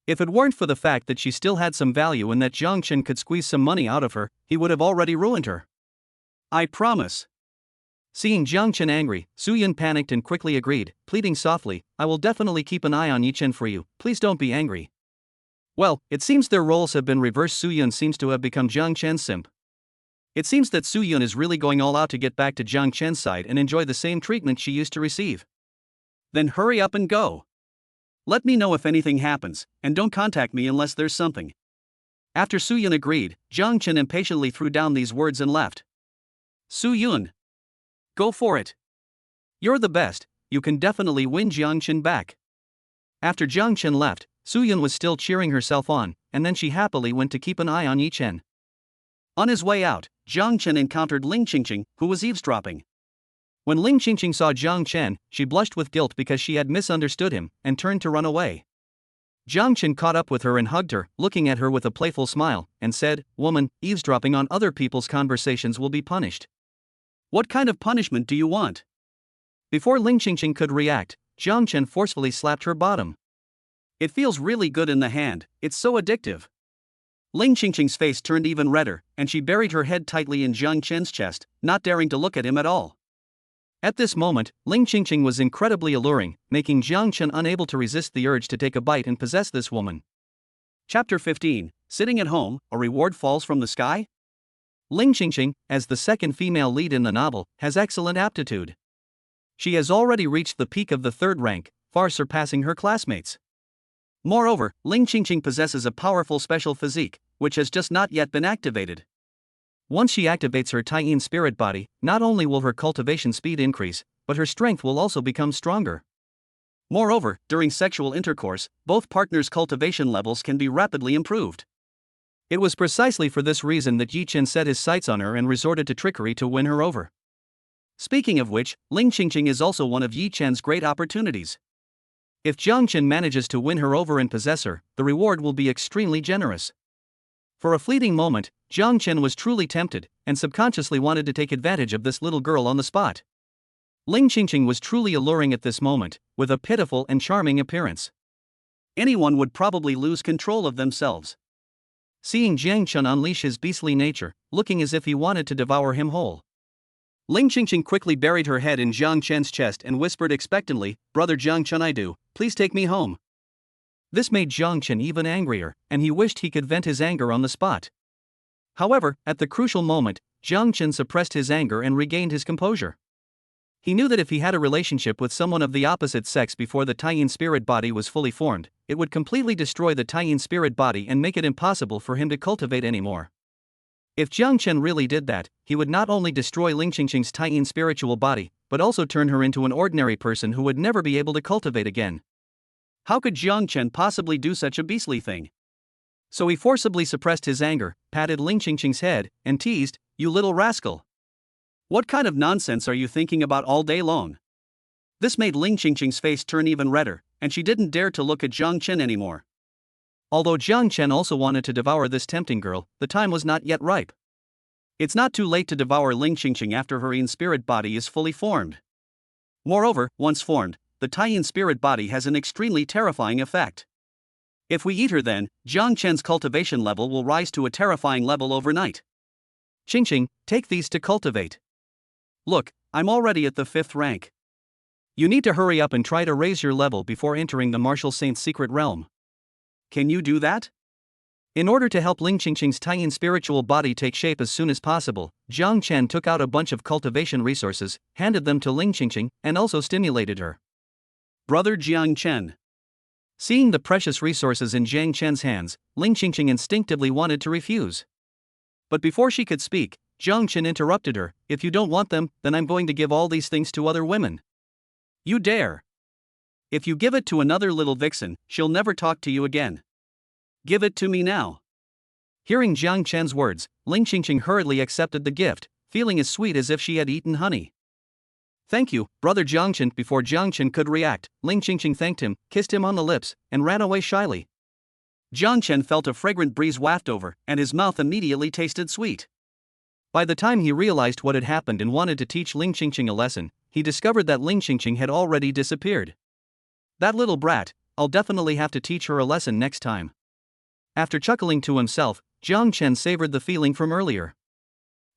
Speaker 1: If it weren't for the fact that she still had some value and that Jiang Chen could squeeze some money out of her, he would have already ruined her. "I promise." Seeing Jiang Chen angry, Su Yun panicked and quickly agreed, pleading softly, "I will definitely keep an eye on Yi Chen for you, please don't be angry." Well, it seems their roles have been reversed. Su Yun seems to have become Jiang Chen's simp. It seems that Su Yun is really going all out to get back to Jiang Chen's side and enjoy the same treatment she used to receive. Then hurry up and go. Let me know if anything happens, and don't contact me unless there's something. After Su Yun agreed, Jiang Chen impatiently threw down these words and left. "Su Yun, go for it. You're the best, you can definitely win Jiang Chen back." After Jiang Chen left,
Speaker 2: Suyun was still cheering herself on, and then she happily went to keep an eye on Yi Chen.
Speaker 1: On his way out, Jiang Chen encountered Ling Qingqing, who was eavesdropping.
Speaker 2: When Ling Qingqing saw Jiang Chen, she blushed with guilt because she had misunderstood him, and turned to run away. Jiang Chen caught up with her and hugged her, looking at her with a playful smile, and said, "Woman, eavesdropping on other people's conversations will be punished."
Speaker 1: What kind of punishment do you want?
Speaker 2: Before Ling Qingqing could react, Jiang Chen forcefully slapped her bottom.
Speaker 1: It feels really good in the hand, it's so addictive. Ling Qingqing's face turned even redder, and she buried her head tightly in Jiang Chen's chest, not daring to look at him at all.
Speaker 2: At this moment, Ling Qingqing was incredibly alluring, making Jiang Chen unable to resist the urge to take a bite and possess this woman.
Speaker 1: Chapter 15, Sitting at Home, a Reward Falls from the Sky?
Speaker 2: Ling Qingqing, as the second female lead in the novel, has excellent aptitude. She has already reached the peak of the third rank, far surpassing her classmates.
Speaker 1: Moreover, Ling Qingqing possesses a powerful special physique, which has just not yet been activated.
Speaker 2: Once she activates her Taiyin spirit body, not only will her cultivation speed increase, but her strength will also become stronger.
Speaker 1: Moreover, during sexual intercourse, both partners' cultivation levels can be rapidly improved.
Speaker 2: It was precisely for this reason that Yi Chen set his sights on her and resorted to trickery to win her over.
Speaker 1: Speaking of which, Ling Qingqing is also one of Yi Chen's great opportunities.
Speaker 2: If Jiang Chen manages to win her over and possess her, the reward will be extremely generous. For a fleeting moment, Jiang Chen was truly tempted, and subconsciously wanted to take advantage of this little girl on the spot. Ling Qingqing was truly alluring at this moment, with a pitiful and charming appearance.
Speaker 1: Anyone would probably lose control of themselves.
Speaker 2: Seeing Jiang Chen unleash his beastly nature, looking as if he wanted to devour him whole,
Speaker 1: Ling Qingqing quickly buried her head in Jiang Chen's chest and whispered expectantly, "Brother Jiang Chen, please take me home."
Speaker 2: This made Jiang Chen even angrier, and he wished he could vent his anger on the spot. However, at the crucial moment, Jiang Chen suppressed his anger and regained his composure. He knew that if he had a relationship with someone of the opposite sex before the Taiyin spirit body was fully formed, it would completely destroy the Taiyin spirit body and make it impossible for him to cultivate anymore. If Jiang Chen really did that, he would not only destroy Ling Qingqing's Taiyin spiritual body, but also turn her into an ordinary person who would never be able to cultivate again.
Speaker 1: How could Jiang Chen possibly do such a beastly thing? So he forcibly suppressed his anger, patted Ling Qingqing's head, and teased, "You little rascal. What kind of nonsense are you thinking about all day long?" This made Ling Qingqing's face turn even redder, and she didn't dare to look at Jiang Chen anymore.
Speaker 2: Although Jiang Chen also wanted to devour this tempting girl, the time was not yet ripe.
Speaker 1: It's not too late to devour Ling Qingqing after her Yin spirit body is fully formed. Moreover, once formed, the Taiyin spirit body has an extremely terrifying effect. If we eat her, then Jiang Chen's cultivation level will rise to a terrifying level overnight.
Speaker 2: Qingqing, take these to cultivate.
Speaker 1: Look, I'm already at the 5th rank.
Speaker 2: You need to hurry up and try to raise your level before entering the Martial Saint's secret realm.
Speaker 1: Can you do that?
Speaker 2: In order to help Ling Qingqing's Taiyin spiritual body take shape as soon as possible, Jiang Chen took out a bunch of cultivation resources, handed them to Ling Qingqing, and also stimulated her.
Speaker 1: Brother Jiang Chen.
Speaker 2: Seeing the precious resources in Jiang Chen's hands, Ling Qingqing instinctively wanted to refuse. But before she could speak, Jiang Chen interrupted her, "If you don't want them, then I'm going to give all these things to other women."
Speaker 1: "You dare? If you give it to another little vixen, she'll never talk to you again. Give it to me now."
Speaker 2: Hearing Jiang Chen's words, Ling Qingqing hurriedly accepted the gift, feeling as sweet as if she had eaten honey. "Thank you, Brother Jiang Chen." Before Jiang Chen could react, Ling Qingqing thanked him, kissed him on the lips, and ran away shyly.
Speaker 1: Jiang Chen felt a fragrant breeze waft over, and his mouth immediately tasted sweet.
Speaker 2: By the time he realized what had happened and wanted to teach Ling Qingqing a lesson, he discovered that Ling Qingqing had already disappeared. That little brat, I'll definitely have to teach her a lesson next time. After chuckling to himself, Jiang Chen savored the feeling from earlier.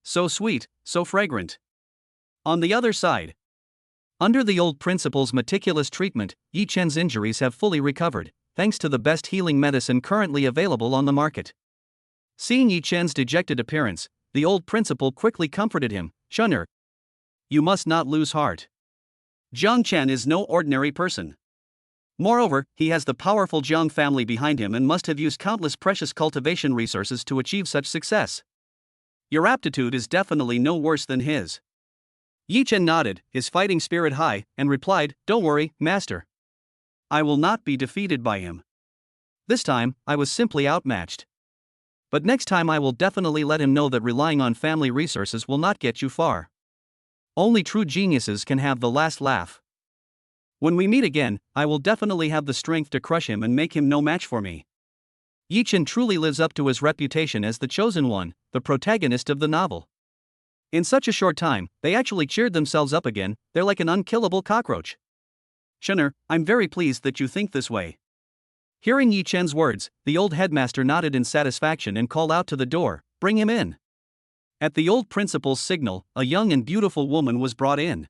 Speaker 1: So sweet, so fragrant. On the other side,
Speaker 2: under the old principal's meticulous treatment, Yi Chen's injuries have fully recovered, thanks to the best healing medicine currently available on the market. Seeing Yi Chen's dejected appearance, the old principal quickly comforted him, "Shunner,
Speaker 1: you must not lose heart. Jiang Chen is no ordinary person. Moreover, he has the powerful Jiang family behind him and must have used countless precious cultivation resources to achieve such success. Your aptitude is definitely no worse than his." Yi Chen nodded, his fighting spirit high, and replied, "Don't worry, master. I will not be defeated by him."
Speaker 2: This time, I was simply outmatched. But next time I will definitely let him know that relying on family resources will not get you far. Only true geniuses can have the last laugh. When we meet again, I will definitely have the strength to crush him and make him no match for me. Yi Chen truly lives up to his reputation as the chosen one, the protagonist of the novel. In such a short time, they actually cheered themselves up again. They're like an unkillable cockroach. Chener, I'm very pleased that you think this way. Hearing Yi Chen's words, the old headmaster nodded in satisfaction and called out to the door, "Bring him in." At the old principal's signal, a young and beautiful woman was brought in.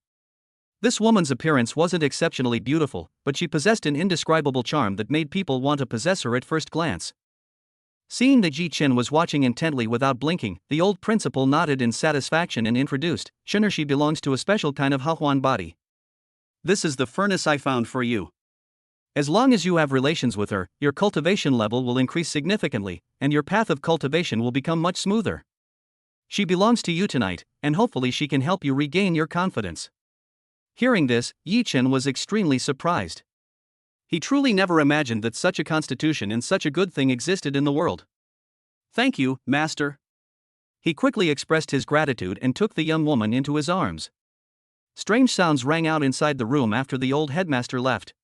Speaker 2: This woman's appearance wasn't exceptionally beautiful, but she possessed an indescribable charm that made people want to possess her at first glance. Seeing that Yi Chen was watching intently without blinking, the old principal nodded in satisfaction and introduced, "Chener, she belongs to a special kind of Hahuan body.
Speaker 1: This is the furnace I found for you.
Speaker 2: As long as you have relations with her, your cultivation level will increase significantly, and your path of cultivation will become much smoother. She belongs to you tonight, and hopefully she can help you regain your confidence." Hearing this, Yi Chen was extremely surprised. He truly never imagined that such a constitution and such a good thing existed in the world.
Speaker 1: "Thank you, master."
Speaker 2: He quickly expressed his gratitude and took the young woman into his arms. Strange sounds rang out inside the room after the old headmaster left.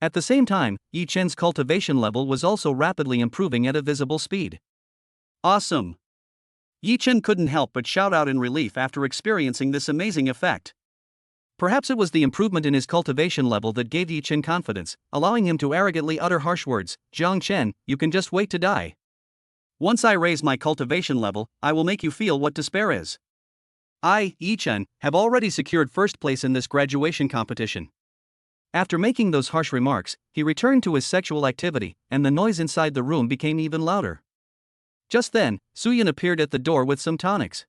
Speaker 2: At the same time, Yi Chen's cultivation level was also rapidly improving at a visible speed.
Speaker 1: "Awesome!" Yi Chen couldn't help but shout out in relief after experiencing this amazing effect.
Speaker 2: Perhaps it was the improvement in his cultivation level that gave Yi Chen confidence, allowing him to arrogantly utter harsh words, "Jiang Chen, you can just wait to die.
Speaker 1: Once I raise my cultivation level, I will make you feel what despair is. I, Yi Chen, have already secured first place in this graduation competition."
Speaker 2: After making those harsh remarks, he returned to his sexual activity, and the noise inside the room became even louder. Just then, Suyin appeared at the door with some tonics.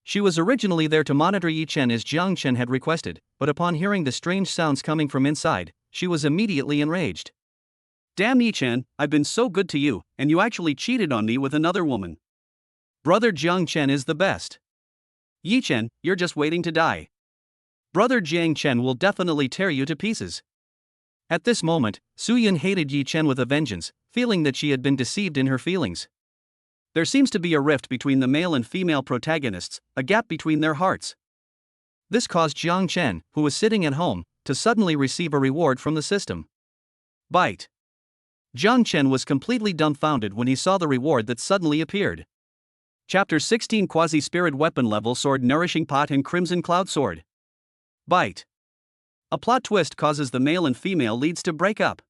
Speaker 2: She was originally there to monitor Yi Chen as Jiang Chen had requested, but upon hearing the strange sounds coming from inside, she was immediately enraged.
Speaker 1: "Damn Yi Chen, I've been so good to you, and you actually cheated on me with another woman. Brother Jiang Chen is the best. Yi Chen, you're just waiting to die. Brother Jiang Chen will definitely tear you to pieces."
Speaker 2: At this moment, Suyin hated Yi Chen with a vengeance, feeling that she had been deceived in her feelings.
Speaker 1: There seems to be a rift between the male and female protagonists, a gap between their hearts.
Speaker 2: This caused Jiang Chen, who was sitting at home, to suddenly receive a reward from the system.
Speaker 1: Bite.
Speaker 2: Jiang Chen was completely dumbfounded when he saw the reward that suddenly appeared.
Speaker 1: Chapter 16 Quasi-Spirit Weapon Level Sword Nourishing Pot and Crimson Cloud Sword. Bite. A plot twist causes the male and female leads to break up.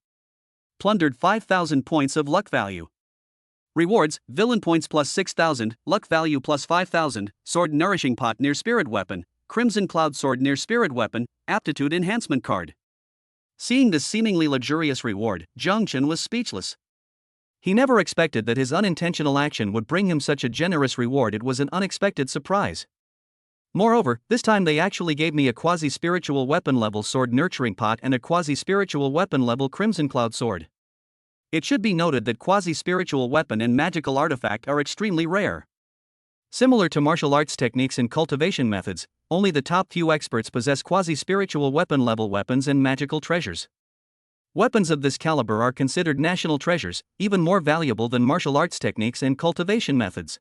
Speaker 1: Plundered 5,000 points of luck value. Rewards: villain points plus 6,000, luck value plus 5,000, sword nourishing pot near spirit weapon, crimson cloud sword near spirit weapon, aptitude enhancement card. Seeing this seemingly luxurious reward, Jiang Chen was speechless.
Speaker 2: He never expected that his unintentional action would bring him such a generous reward. It was an unexpected surprise. Moreover, this time they actually gave me a quasi-spiritual weapon level sword nurturing pot and a quasi-spiritual weapon level crimson cloud sword. It should be noted that quasi-spiritual weapon and magical artifact are extremely rare. Similar to martial arts techniques and cultivation methods, only the top few experts possess quasi-spiritual weapon level weapons and magical treasures. Weapons of this caliber are considered national treasures, even more valuable than martial arts techniques and cultivation methods.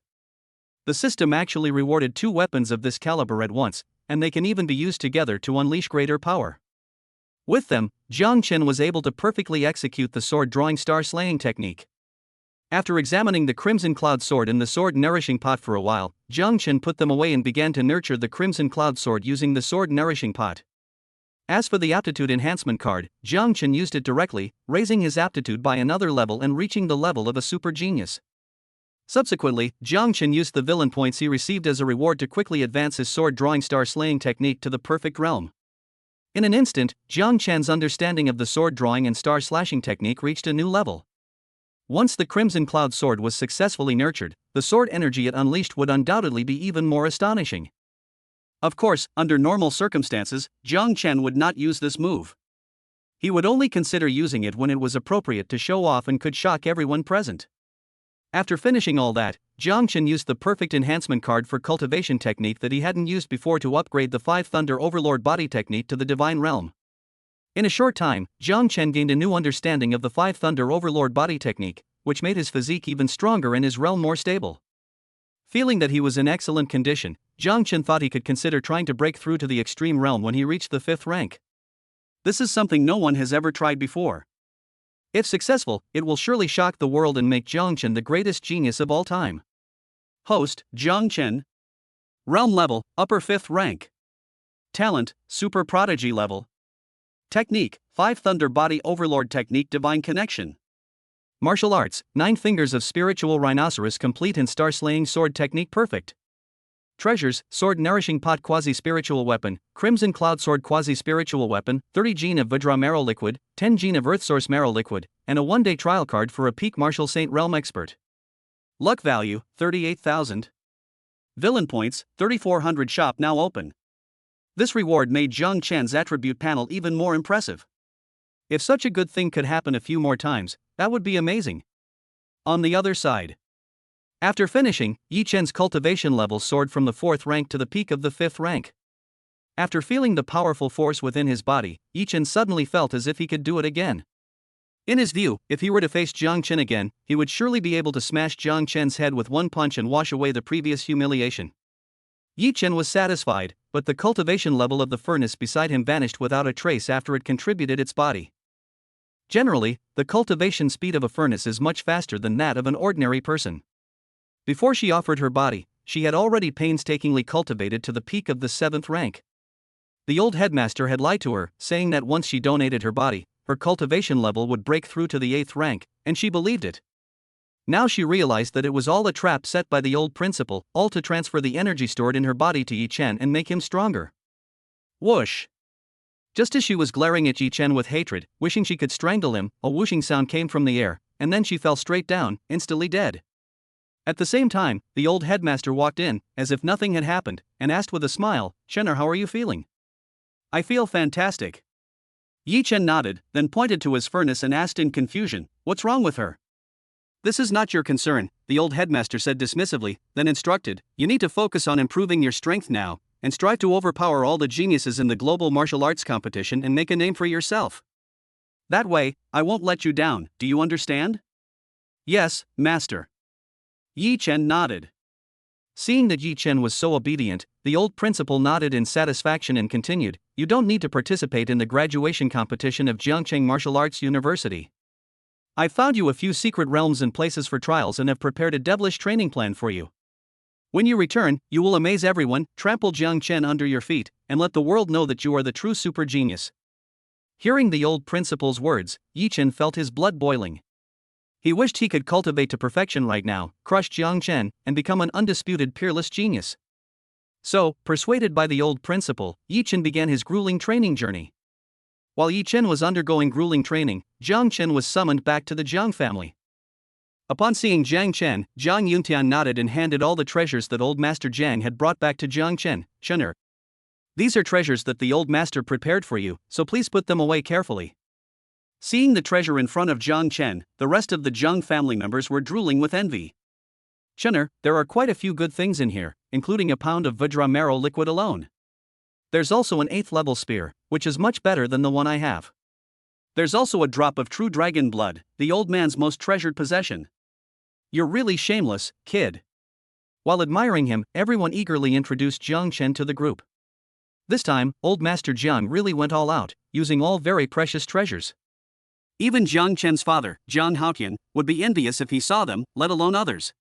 Speaker 2: The system actually rewarded 2 weapons of this caliber at once, and they can even be used together to unleash greater power. With them, Jiang Chen was able to perfectly execute the sword drawing star slaying technique. After examining the Crimson Cloud Sword and the Sword Nourishing Pot for a while, Jiang Chen put them away and began to nurture the Crimson Cloud Sword using the Sword Nourishing Pot. As for the Aptitude Enhancement card, Jiang Chen used it directly, raising his aptitude by another level and reaching the level of a super genius. Subsequently, Jiang Chen used the villain points he received as a reward to quickly advance his sword drawing star slaying technique to the perfect realm. In an instant, Jiang Chen's understanding of the sword drawing and star slashing technique reached a new level. Once the Crimson Cloud Sword was successfully nurtured, the sword energy it unleashed would undoubtedly be even more astonishing.
Speaker 1: Of course, under normal circumstances, Jiang Chen would not use this move. He would only consider using it when it was appropriate to show off and could shock everyone present. After finishing all that, Jiang Chen used the perfect enhancement card for cultivation technique that he hadn't used before to upgrade the 5 Thunder Overlord body technique to the divine realm.
Speaker 2: In a short time, Jiang Chen gained a new understanding of the Five Thunder Overlord body technique, which made his physique even stronger and his realm more stable. Feeling that he was in excellent condition, Jiang Chen thought he could consider trying to break through to the extreme realm when he reached the 5th rank.
Speaker 1: This is something no one has ever tried before.
Speaker 2: If successful, it will surely shock the world and make Jiang Chen the greatest genius of all time.
Speaker 1: Host, Jiang Chen. Realm level, upper 5th rank. Talent, super prodigy level. Technique, 5 Thunder Body Overlord Technique Divine Connection.
Speaker 2: Martial arts, 9 fingers of spiritual rhinoceros complete and star-slaying sword technique perfect. Treasures, sword nourishing pot quasi-spiritual weapon, crimson cloud sword quasi-spiritual weapon, 30 gene of Vajra marrow liquid, 10 gene of earth source marrow liquid, and a 1-day trial card for a peak martial saint realm expert.
Speaker 1: Luck value, 38,000. Villain points, 3,400. Shop now open. This reward made Jiang Chen's attribute panel even more impressive. If such a good thing could happen a few more times, that would be amazing. On the other side, after finishing, Yi Chen's cultivation level soared from the 4th rank to the peak of the 5th rank. After feeling the powerful force within his body, Yi Chen suddenly felt as if he could do it again. In his view, if he were to face Jiang Chen again, he would surely be able to smash Jiang Chen's head with one punch and wash away the previous humiliation. Yi Chen was satisfied, but the cultivation level of the furnace beside him vanished without a trace after it contributed its body. Generally, the cultivation speed of a furnace is much faster than that of an ordinary person. Before she offered her body, she had already painstakingly cultivated to the peak of the 7th rank. The old headmaster had lied to her, saying that once she donated her body, her cultivation level would break through to the 8th rank, and she believed it. Now she realized that it was all a trap set by the old principal, all to transfer the energy stored in her body to Yi Chen and make him stronger. Whoosh! Just as she was glaring at Yi Chen with hatred, wishing she could strangle him, a whooshing sound came from the air, and then she fell straight down, instantly dead. At the same time, the old headmaster walked in, as if nothing had happened, and asked with a smile, "Chener, how are you feeling?" "I feel fantastic." Yi Chen nodded, then pointed to his furnace and asked in confusion, "What's wrong with her?" "This is not your concern," the old headmaster said dismissively, then instructed, "You need to focus on improving your strength now, and strive to overpower all the geniuses in the global martial arts competition and make a name for yourself. That way, I won't let you down, do you understand?" "Yes, master." Yi Chen nodded. Seeing that Yi Chen was so obedient, the old principal nodded in satisfaction and continued, "You don't need to participate in the graduation competition of Jiangcheng Martial Arts University. I've found you a few secret realms and places for trials and have prepared a devilish training plan for you. When you return, you will amaze everyone, trample Jiang Chen under your feet, and let the world know that you are the true super genius." Hearing the old principal's words, Yi Chen felt his blood boiling. He wished he could cultivate to perfection right now, crush Jiang Chen, and become an undisputed peerless genius. So, persuaded by the old principal, Yi Chen began his grueling training journey. While Yi Chen was undergoing grueling training, Jiang Chen was summoned back to the Jiang family. Upon seeing Jiang Chen, Jiang Yuntian nodded and handed all the treasures that old Master Jiang had brought back to Jiang Chen. "Chener, these are treasures that the old master prepared for you, so please put them away carefully." Seeing the treasure in front of Jiang Chen, the rest of the Jiang family members were drooling with envy. "Chener, there are quite a few good things in here, including a pound of Vajra marrow liquid alone. There's also an 8th level spear, which is much better than the one I have. There's also a drop of true dragon blood, the old man's most treasured possession. You're really shameless, kid." While admiring him, everyone eagerly introduced Jiang Chen to the group. This time, old Master Jiang really went all out, using all very precious treasures. Even Jiang Chen's father, Jiang Haotian, would be envious if he saw them, let alone others.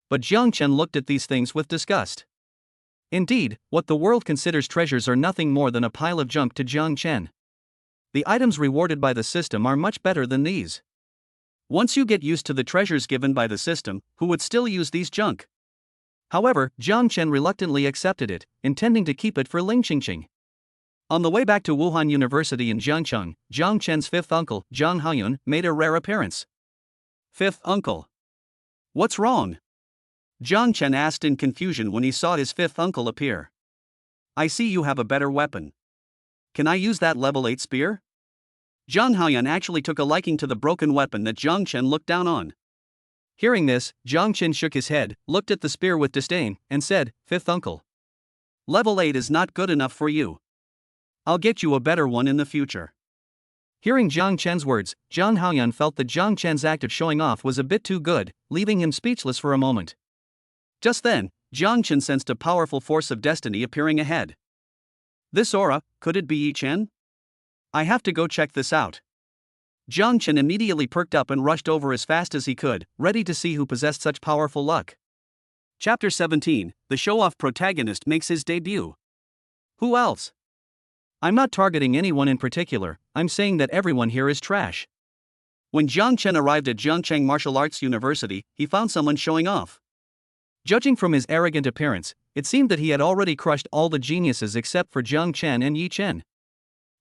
Speaker 1: But Jiang Chen looked at these things with disgust. Indeed, what the world considers treasures are nothing more than a pile of junk to Jiang Chen. The items rewarded by the system are much better than these. Once you get used to the treasures given by the system, who would still use these junk? However, Jiang Chen reluctantly accepted it, intending to keep it for Ling Qingqing. On the way back to Wuhan University in Jiangcheng, Jiang Chen's 5th uncle, Jiang Haoyun, made a rare appearance. "5th uncle? What's wrong?" Jiang Chen asked in confusion when he saw his 5th uncle appear. "I see you have a better weapon. Can I use that level 8 spear?" Jiang Haoyun actually took a liking to the broken weapon that Jiang Chen looked down on. Hearing this, Jiang Chen shook his head, looked at the spear with disdain, and said, "5th uncle, level 8 is not good enough for you. I'll get you a better one in the future."
Speaker 2: Hearing Jiang Chen's words, Zhang Haoyun felt that Jiang Chen's act of showing off was a bit too good, leaving him speechless for a moment.
Speaker 1: Just then, Jiang Chen sensed a powerful force of destiny appearing ahead. This aura, could it be Yi Chen? I have to go check this out. Jiang Chen immediately perked up and rushed over as fast as he could, ready to see who possessed such powerful luck. Chapter 17, the show-off protagonist makes his debut. Who else? I'm not targeting anyone in particular, I'm saying that everyone here is trash. When Jiang Chen arrived at Zhongcheng Martial Arts University, he found someone showing off. Judging from his arrogant appearance, it seemed that he had already crushed all the geniuses except for Jiang Chen and Yi Chen.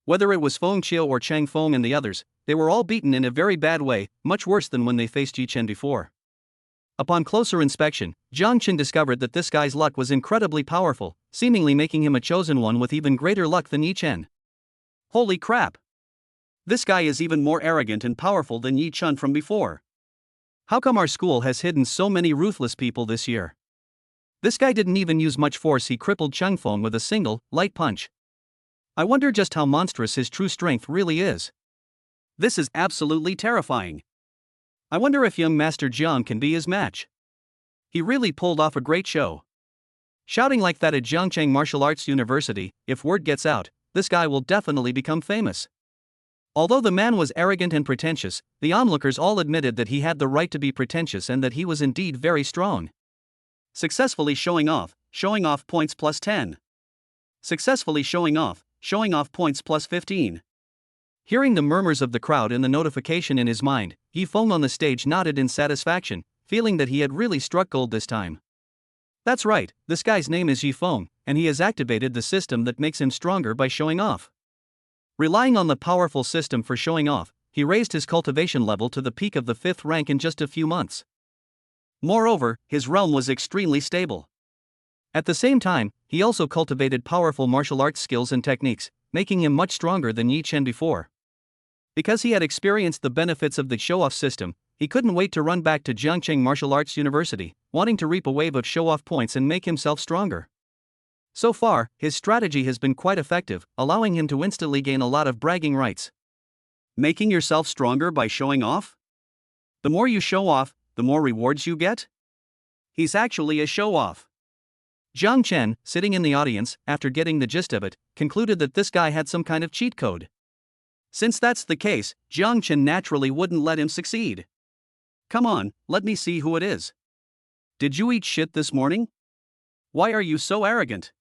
Speaker 1: Whether it was Feng Qiu or Chang Feng and the others, they were all beaten in a very bad way, much worse than when they faced Yi Chen before. Upon closer inspection, Jiang Chen discovered that this guy's luck was incredibly powerful, seemingly making him a chosen one with even greater luck than Yi Chen. Holy crap! This guy is even more arrogant and powerful than Yi Chen from before. How come our school has hidden so many ruthless people this year? This guy didn't even use much force, he crippled Chang Feng with a single, light punch. I wonder just how monstrous his true strength really is. This is absolutely terrifying. I wonder if young Master Jiang can be his match. He really pulled off a great show. Shouting like that at Zhongcheng Martial Arts University, if word gets out, this guy will definitely become famous. Although the man was arrogant and pretentious, the onlookers all admitted that he had the right to be pretentious and that he was indeed very strong. Successfully showing off points plus 10. Successfully showing off points plus 15. Hearing the murmurs of the crowd and the notification in his mind, Yi Feng on the stage nodded in satisfaction, feeling that he had really struck gold this time. That's right, this guy's name is Yi Feng, and he has activated the system that makes him stronger by showing off. Relying on the powerful system for showing off, he raised his cultivation level to the peak of the 5th rank in just a few months. Moreover, his realm was extremely stable. At the same time, he also cultivated powerful martial arts skills and techniques, making him much stronger than Yi Chen before. Because he had experienced the benefits of the show-off system, he couldn't wait to run back to Zhongcheng Martial Arts University, wanting to reap a wave of show-off points and make himself stronger. So far, his strategy has been quite effective, allowing him to instantly gain a lot of bragging rights. Making yourself stronger by showing off? The more you show off, the more rewards you get? He's actually a show-off. Jiang Chen, sitting in the audience, after getting the gist of it, concluded that this guy had some kind of cheat code. Since that's the case, Jiang Chen naturally wouldn't let him succeed. Come on, let me see who it is. Did you eat shit this morning? Why are you so arrogant?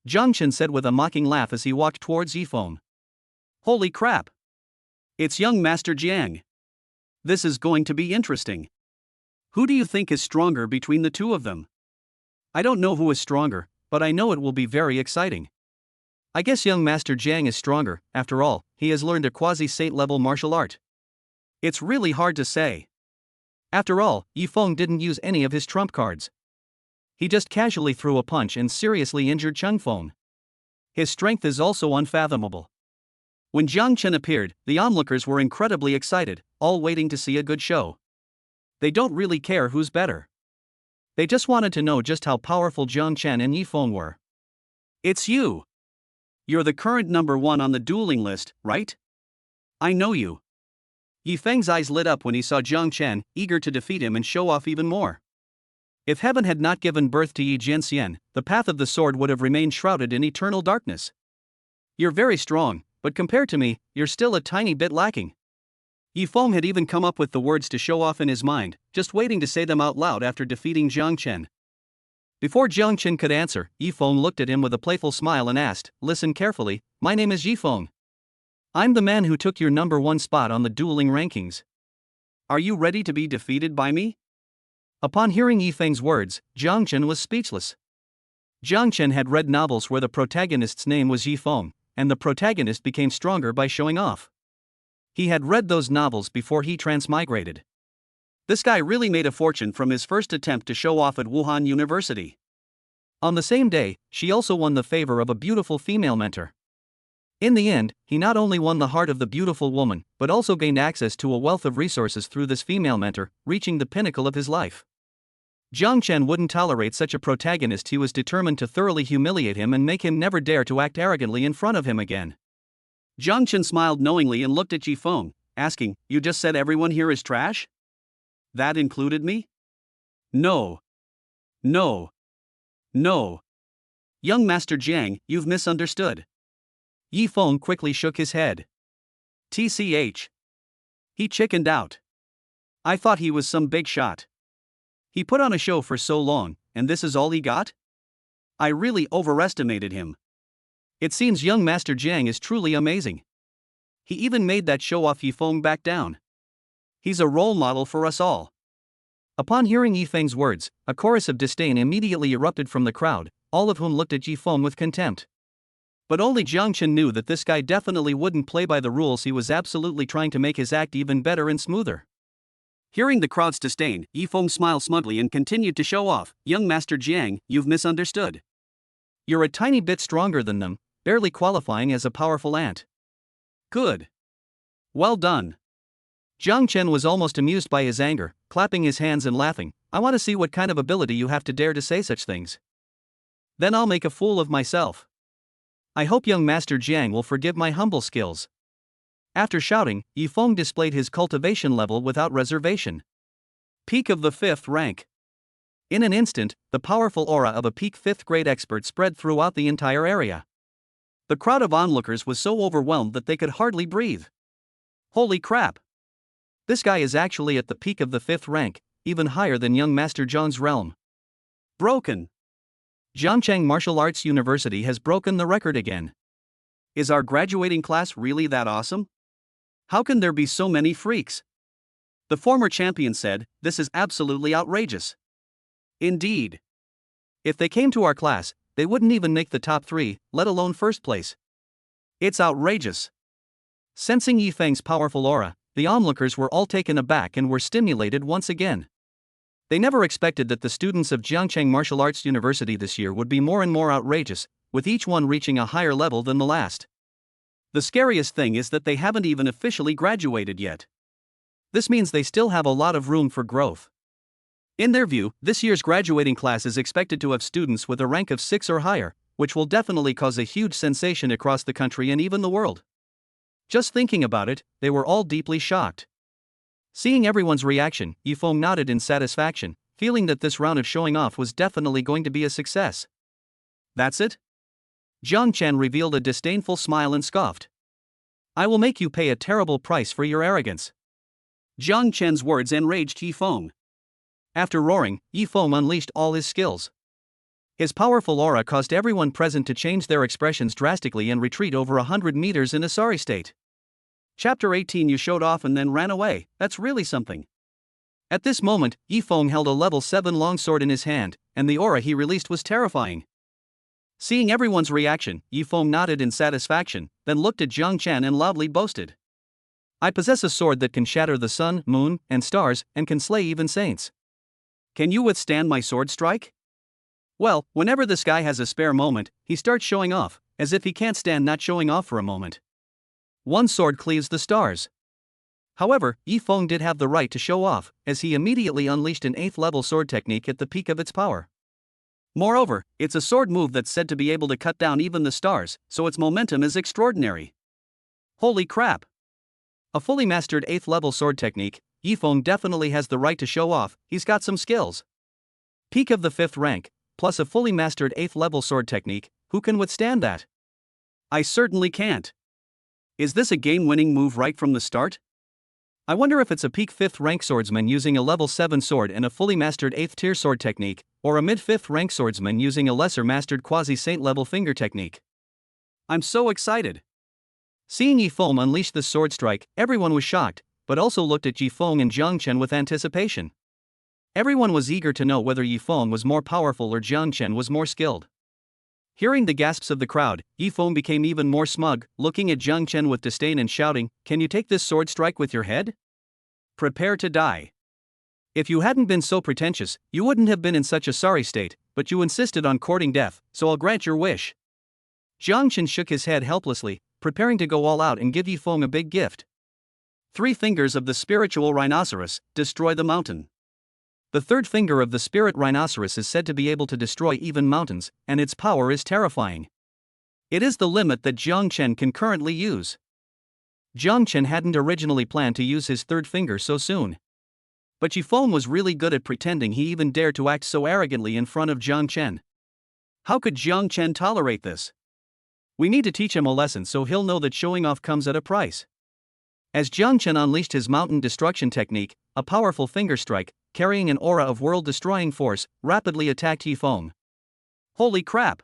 Speaker 1: Jiang Chen said with a mocking laugh as he walked towards Yi Feng. Holy crap! It's young Master Jiang. This is going to be interesting. Who do you think is stronger between the two of them? I don't know who is stronger, but I know it will be very exciting. I guess young Master Jiang is stronger, after all, he has learned a quasi-saint level martial art. It's really hard to say. After all, Yi Feng didn't use any of his trump cards. He just casually threw a punch and seriously injured Chang Feng. His strength is also unfathomable. When Jiang Chen appeared, the onlookers were incredibly excited, all waiting to see a good show. They don't really care who's better. They just wanted to know just how powerful Jiang Chen and Yi Feng were. It's you! You're the current #1 on the dueling list, right? I know you. Yi Feng's eyes lit up when he saw Jiang Chen, eager to defeat him and show off even more. If heaven had not given birth to Yi Jianxian, the path of the sword would have remained shrouded in eternal darkness. You're very strong, but compared to me, you're still a tiny bit lacking. Yi Feng had even come up with the words to show off in his mind, just waiting to say them out loud after defeating Jiang Chen. Before Jiang Chen could answer, Yi Feng looked at him with a playful smile and asked, "Listen carefully, my name is Yi Feng. I'm the man who took your #1 spot on the dueling rankings. Are you ready to be defeated by me?" Upon hearing Yi Feng's words, Jiang Chen was speechless. Jiang Chen had read novels where the protagonist's name was Yi Feng, and the protagonist became stronger by showing off. He had read those novels before he transmigrated. This guy really made a fortune from his first attempt to show off at Wuhan University. On the same day, she also won the favor of a beautiful female mentor. In the end, he not only won the heart of the beautiful woman, but also gained access to a wealth of resources through this female mentor, reaching the pinnacle of his life. Jiang Chen wouldn't tolerate such a protagonist. He was determined to thoroughly humiliate him and make him never dare to act arrogantly in front of him again. Jiang Chen smiled knowingly and looked at Yi Feng, asking, "You just said everyone here is trash? That included me?" "No. No. No. Young Master Jiang, you've misunderstood." Yi Feng quickly shook his head. TCH. He chickened out. "I thought he was some big shot. He put on a show for so long, and this is all he got? I really overestimated him." It seems young Master Jiang is truly amazing. He even made that show-off Yi Feng back down. He's a role model for us all. Upon hearing Yi Feng's words, a chorus of disdain immediately erupted from the crowd, all of whom looked at Yi Feng with contempt. But only Jiang Chen knew that this guy definitely wouldn't play by the rules. He was absolutely trying to make his act even better and smoother. Hearing the crowd's disdain, Yi Feng smiled smugly and continued to show off. "Young Master Jiang, you've misunderstood. You're a tiny bit stronger than them, barely qualifying as a powerful ant." "Good. Well done." Jiang Chen was almost amused by his anger, clapping his hands and laughing. "I want to see what kind of ability you have to dare to say such things. Then I'll make a fool of myself. I hope young Master Jiang will forgive my humble skills." After shouting, Yi Feng displayed his cultivation level without reservation. Peak of the 5th rank. In an instant, the powerful aura of a peak 5th grade expert spread throughout the entire area. The crowd of onlookers was so overwhelmed that they could hardly breathe. Holy crap! This guy is actually at the peak of the 5th rank, even higher than young Master Zhang's realm. Broken. Zhangcheng Martial Arts University has broken the record again. Is our graduating class really that awesome? How can there be so many freaks? The former champion said, "This is absolutely outrageous." Indeed. If they came to our class, they wouldn't even make the top 3, let alone first place. It's outrageous. Sensing Yi Feng's powerful aura, the onlookers were all taken aback and were stimulated once again. They never expected that the students of Zhangcheng Martial Arts University this year would be more and more outrageous, with each one reaching a higher level than the last. The scariest thing is that they haven't even officially graduated yet. This means they still have a lot of room for growth. In their view, this year's graduating class is expected to have students with a rank of 6 or higher, which will definitely cause a huge sensation across the country and even the world. Just thinking about it, they were all deeply shocked. Seeing everyone's reaction, Yi Feng nodded in satisfaction, feeling that this round of showing off was definitely going to be a success. "That's it?" Jiang Chen revealed a disdainful smile and scoffed. "I will make you pay a terrible price for your arrogance." Jiang Chen's words enraged Yi Feng. After roaring, Yi Feng unleashed all his skills. His powerful aura caused everyone present to change their expressions drastically and retreat over 100 meters in a sorry state. Chapter 18. You showed off and then ran away, that's really something. At this moment, Yi Feng held a level 7 longsword in his hand, and the aura he released was terrifying. Seeing everyone's reaction, Yi Feng nodded in satisfaction, then looked at Jiang Chen and loudly boasted. "I possess a sword that can shatter the sun, moon, and stars, and can slay even saints. Can you withstand my sword strike?" Well, whenever this guy has a spare moment, he starts showing off, as if he can't stand not showing off for a moment. One sword cleaves the stars. However, Yi Feng did have the right to show off, as he immediately unleashed an 8th level sword technique at the peak of its power. Moreover, it's a sword move that's said to be able to cut down even the stars, so its momentum is extraordinary. Holy crap! A fully mastered 8th level sword technique, Yi Feng definitely has the right to show off, he's got some skills. Peak of the 5th rank, plus a fully mastered 8th level sword technique, who can withstand that? I certainly can't. Is this a game-winning move right from the start? I wonder if it's a peak 5th rank swordsman using a level 7 sword and a fully mastered 8th tier sword technique, or a mid 5th rank swordsman using a lesser mastered quasi-saint level finger technique. I'm so excited. Seeing Yi Feng unleash this sword strike, everyone was shocked, but also looked at Yi Feng and Jiang Chen with anticipation. Everyone was eager to know whether Yi Feng was more powerful or Jiang Chen was more skilled. Hearing the gasps of the crowd, Yi Feng became even more smug, looking at Jiang Chen with disdain and shouting, "Can you take this sword strike with your head? Prepare to die." If you hadn't been so pretentious, you wouldn't have been in such a sorry state, but you insisted on courting death, so I'll grant your wish. Jiang Chen shook his head helplessly, preparing to go all out and give Yi Feng a big gift. 3 fingers of the spiritual rhinoceros, destroy the mountain. The 3rd finger of the spirit rhinoceros is said to be able to destroy even mountains, and its power is terrifying. It is the limit that Jiang Chen can currently use.
Speaker 2: Jiang Chen hadn't originally planned to use his third finger so soon. But Yifeng was really good at pretending he even dared to act so arrogantly in front of Jiang Chen. How could Jiang Chen tolerate this? We need to teach him a lesson so he'll know that showing off comes at a price. As Jiang Chen unleashed his mountain destruction technique, a powerful finger strike, carrying an aura of world-destroying force, rapidly attacked Yifeng.
Speaker 1: Holy crap!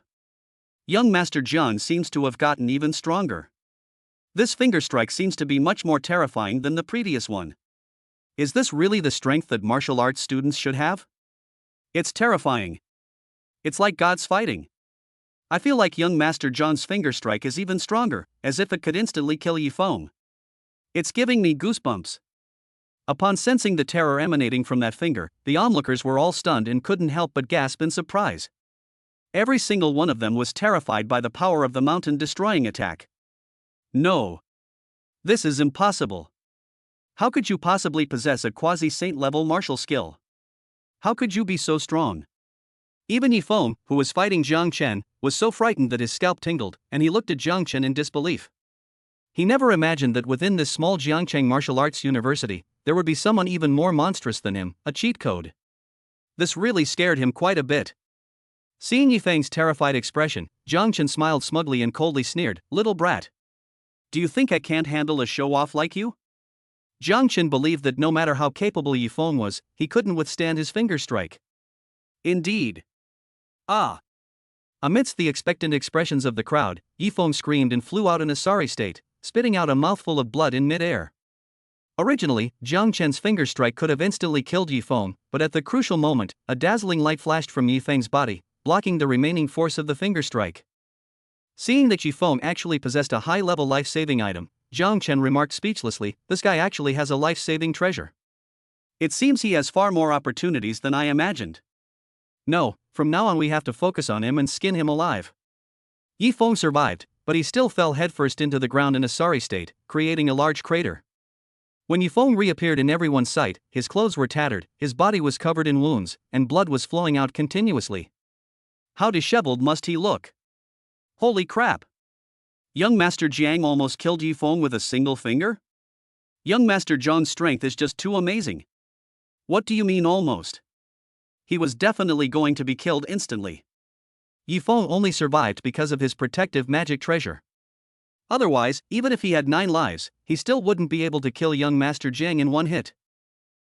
Speaker 1: Young Master Jiang seems to have gotten even stronger. This finger strike seems to be much more terrifying than the previous one. Is this really the strength that martial arts students should have? It's terrifying. It's like gods fighting. I feel like young Master Jiang's finger strike is even stronger, as if it could instantly kill Yifeng. It's giving me goosebumps. Upon sensing the terror emanating from that finger, the onlookers were all stunned and couldn't help but gasp in surprise. Every single one of them was terrified by the power of the mountain-destroying attack. No. This is impossible. How could you possibly possess a quasi-saint level martial skill? How could you be so strong? Even Yifeng, who was fighting Jiang Chen, was so frightened that his scalp tingled, and he looked at Jiang Chen in disbelief. He never imagined that within this small Jiangcheng Martial Arts University, there would be someone even more monstrous than him, a cheat code. This really scared him quite a bit. Seeing Yifeng's terrified expression, Jiang Chen smiled smugly and coldly sneered, "Little brat. Do you think I can't handle a show-off like you?" Jiang Chen believed that no matter how capable Yifeng was, he couldn't withstand his finger strike. Indeed. Ah! Amidst the expectant expressions of the crowd, Yifeng screamed and flew out in a sorry state, spitting out a mouthful of blood in mid-air. Originally, Jiang Chen's finger strike could have instantly killed Yifeng, but at the crucial moment, a dazzling light flashed from Yifeng's body, blocking the remaining force of the finger strike. Seeing that Yifeng actually possessed a high-level life-saving item, Jiang Chen remarked speechlessly, "This guy actually has a life-saving treasure. It seems he has far more opportunities than I imagined. No, from now on we have to focus on him and skin him alive." Yifeng survived, but he still fell headfirst into the ground in a sorry state, creating a large crater. When Yifeng reappeared in everyone's sight, his clothes were tattered, his body was covered in wounds, and blood was flowing out continuously. How disheveled must he look? Holy crap! Young Master Jiang almost killed Yifeng with a single finger? Young Master Jiang's strength is just too amazing. What do you mean almost? He was definitely going to be killed instantly. Yifeng only survived because of his protective magic treasure. Otherwise, even if he had 9 lives, he still wouldn't be able to kill young Master Jiang in one hit.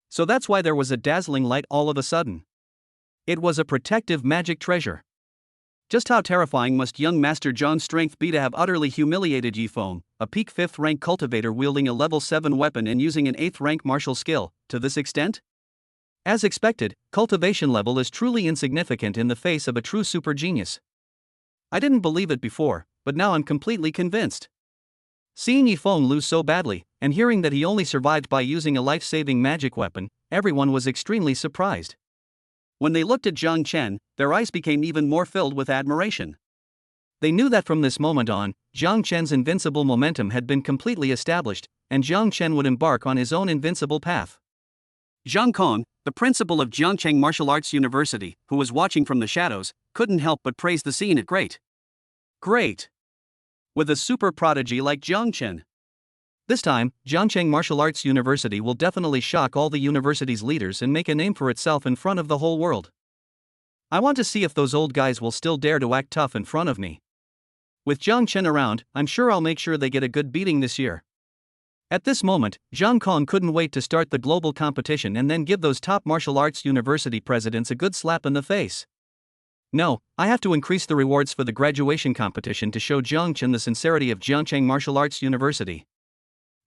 Speaker 1: So that's why there was a dazzling light all of a sudden. It was a protective magic treasure. Just how terrifying must young Master Jiang's strength be to have utterly humiliated Yifeng, a peak 5th rank cultivator wielding a level 7 weapon and using an 8th rank martial skill, to this extent? As expected, cultivation level is truly insignificant in the face of a true super genius. I didn't believe it before, but now I'm completely convinced. Seeing Yifeng lose so badly, and hearing that he only survived by using a life-saving magic weapon, everyone was extremely surprised. When they looked at Jiang Chen, their eyes became even more filled with admiration. They knew that from this moment on, Jiang Chen's invincible momentum had been completely established, and Jiang Chen would embark on his own invincible path. Zhang Kong, the principal of Jiangcheng Martial Arts University, who was watching from the shadows, couldn't help but praise the scene at great. Great! With a super prodigy like Jiang Chen. This time, Jiangcheng Martial Arts University will definitely shock all the university's leaders and make a name for itself in front of the whole world. I want to see if those old guys will still dare to act tough in front of me. With Jiang Chen around, I'm sure I'll make sure they get a good beating this year. At this moment, Zhang Kong couldn't wait to start the global competition and then give those top martial arts university presidents a good slap in the face. No, I have to increase the rewards for the graduation competition to show Jiang Chen the sincerity of Jiangcheng Martial Arts University.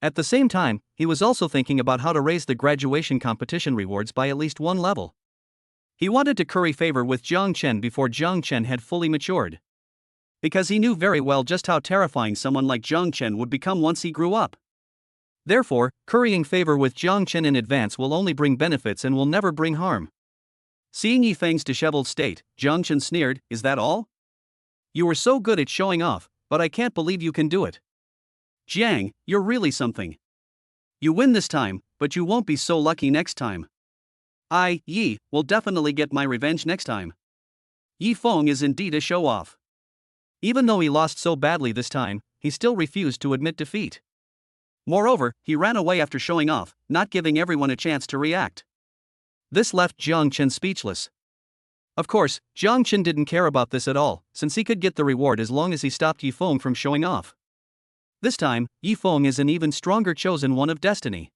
Speaker 1: At the same time, he was also thinking about how to raise the graduation competition rewards by at least 1 level. He wanted to curry favor with Jiang Chen before Jiang Chen had fully matured. Because he knew very well just how terrifying someone like Jiang Chen would become once he grew up. Therefore, currying favor with Jiang Chen in advance will only bring benefits and will never bring harm. Seeing Yifeng's disheveled state, Jiang Chen sneered, "Is that all? You were so good at showing off, but I can't believe you can do it. Jiang, you're really something. You win this time, but you won't be so lucky next time. Yi, will definitely get my revenge next time." Yifeng is indeed a show-off. Even though he lost so badly this time, he still refused to admit defeat. Moreover, he ran away after showing off, not giving everyone a chance to react.
Speaker 2: This left Jiang Chen speechless. Of course, Jiang Chen didn't care about this at all, since he could get the reward as long as he stopped Yi Feng from showing off. This time, Yi Feng is an even stronger chosen one of destiny.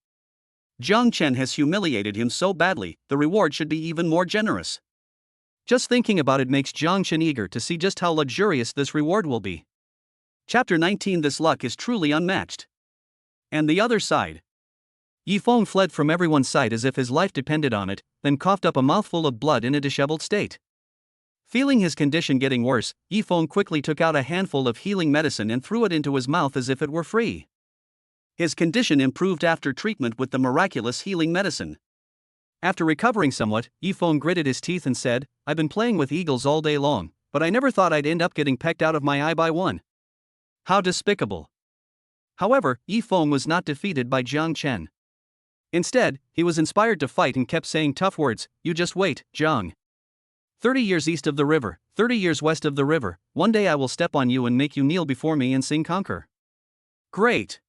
Speaker 1: Jiang Chen has humiliated him so badly, the reward should be even more generous.
Speaker 2: Just thinking about it makes Jiang Chen eager to see just how luxurious this reward will be.
Speaker 1: Chapter 19. This luck is truly unmatched. And the other side.
Speaker 2: Yi Feng fled from everyone's sight as if his life depended on it, then coughed up a mouthful of blood in a disheveled state. Feeling his condition getting worse, Yi Feng quickly took out a handful of healing medicine and threw it into his mouth as if it were free.
Speaker 1: His condition improved after treatment with the miraculous healing medicine.
Speaker 2: After recovering somewhat, Yi Feng gritted his teeth and said, "I've been playing with eagles all day long, but I never thought I'd end up getting pecked out of my eye by one. How despicable." However, Yi Feng was not defeated by Jiang Chen. Instead, he was inspired to fight and kept saying tough words. "You just wait, Jiang. 30 years east of the river, 30 years west of the river, one day I will step on you and make you kneel before me and sing conquer."
Speaker 1: Great.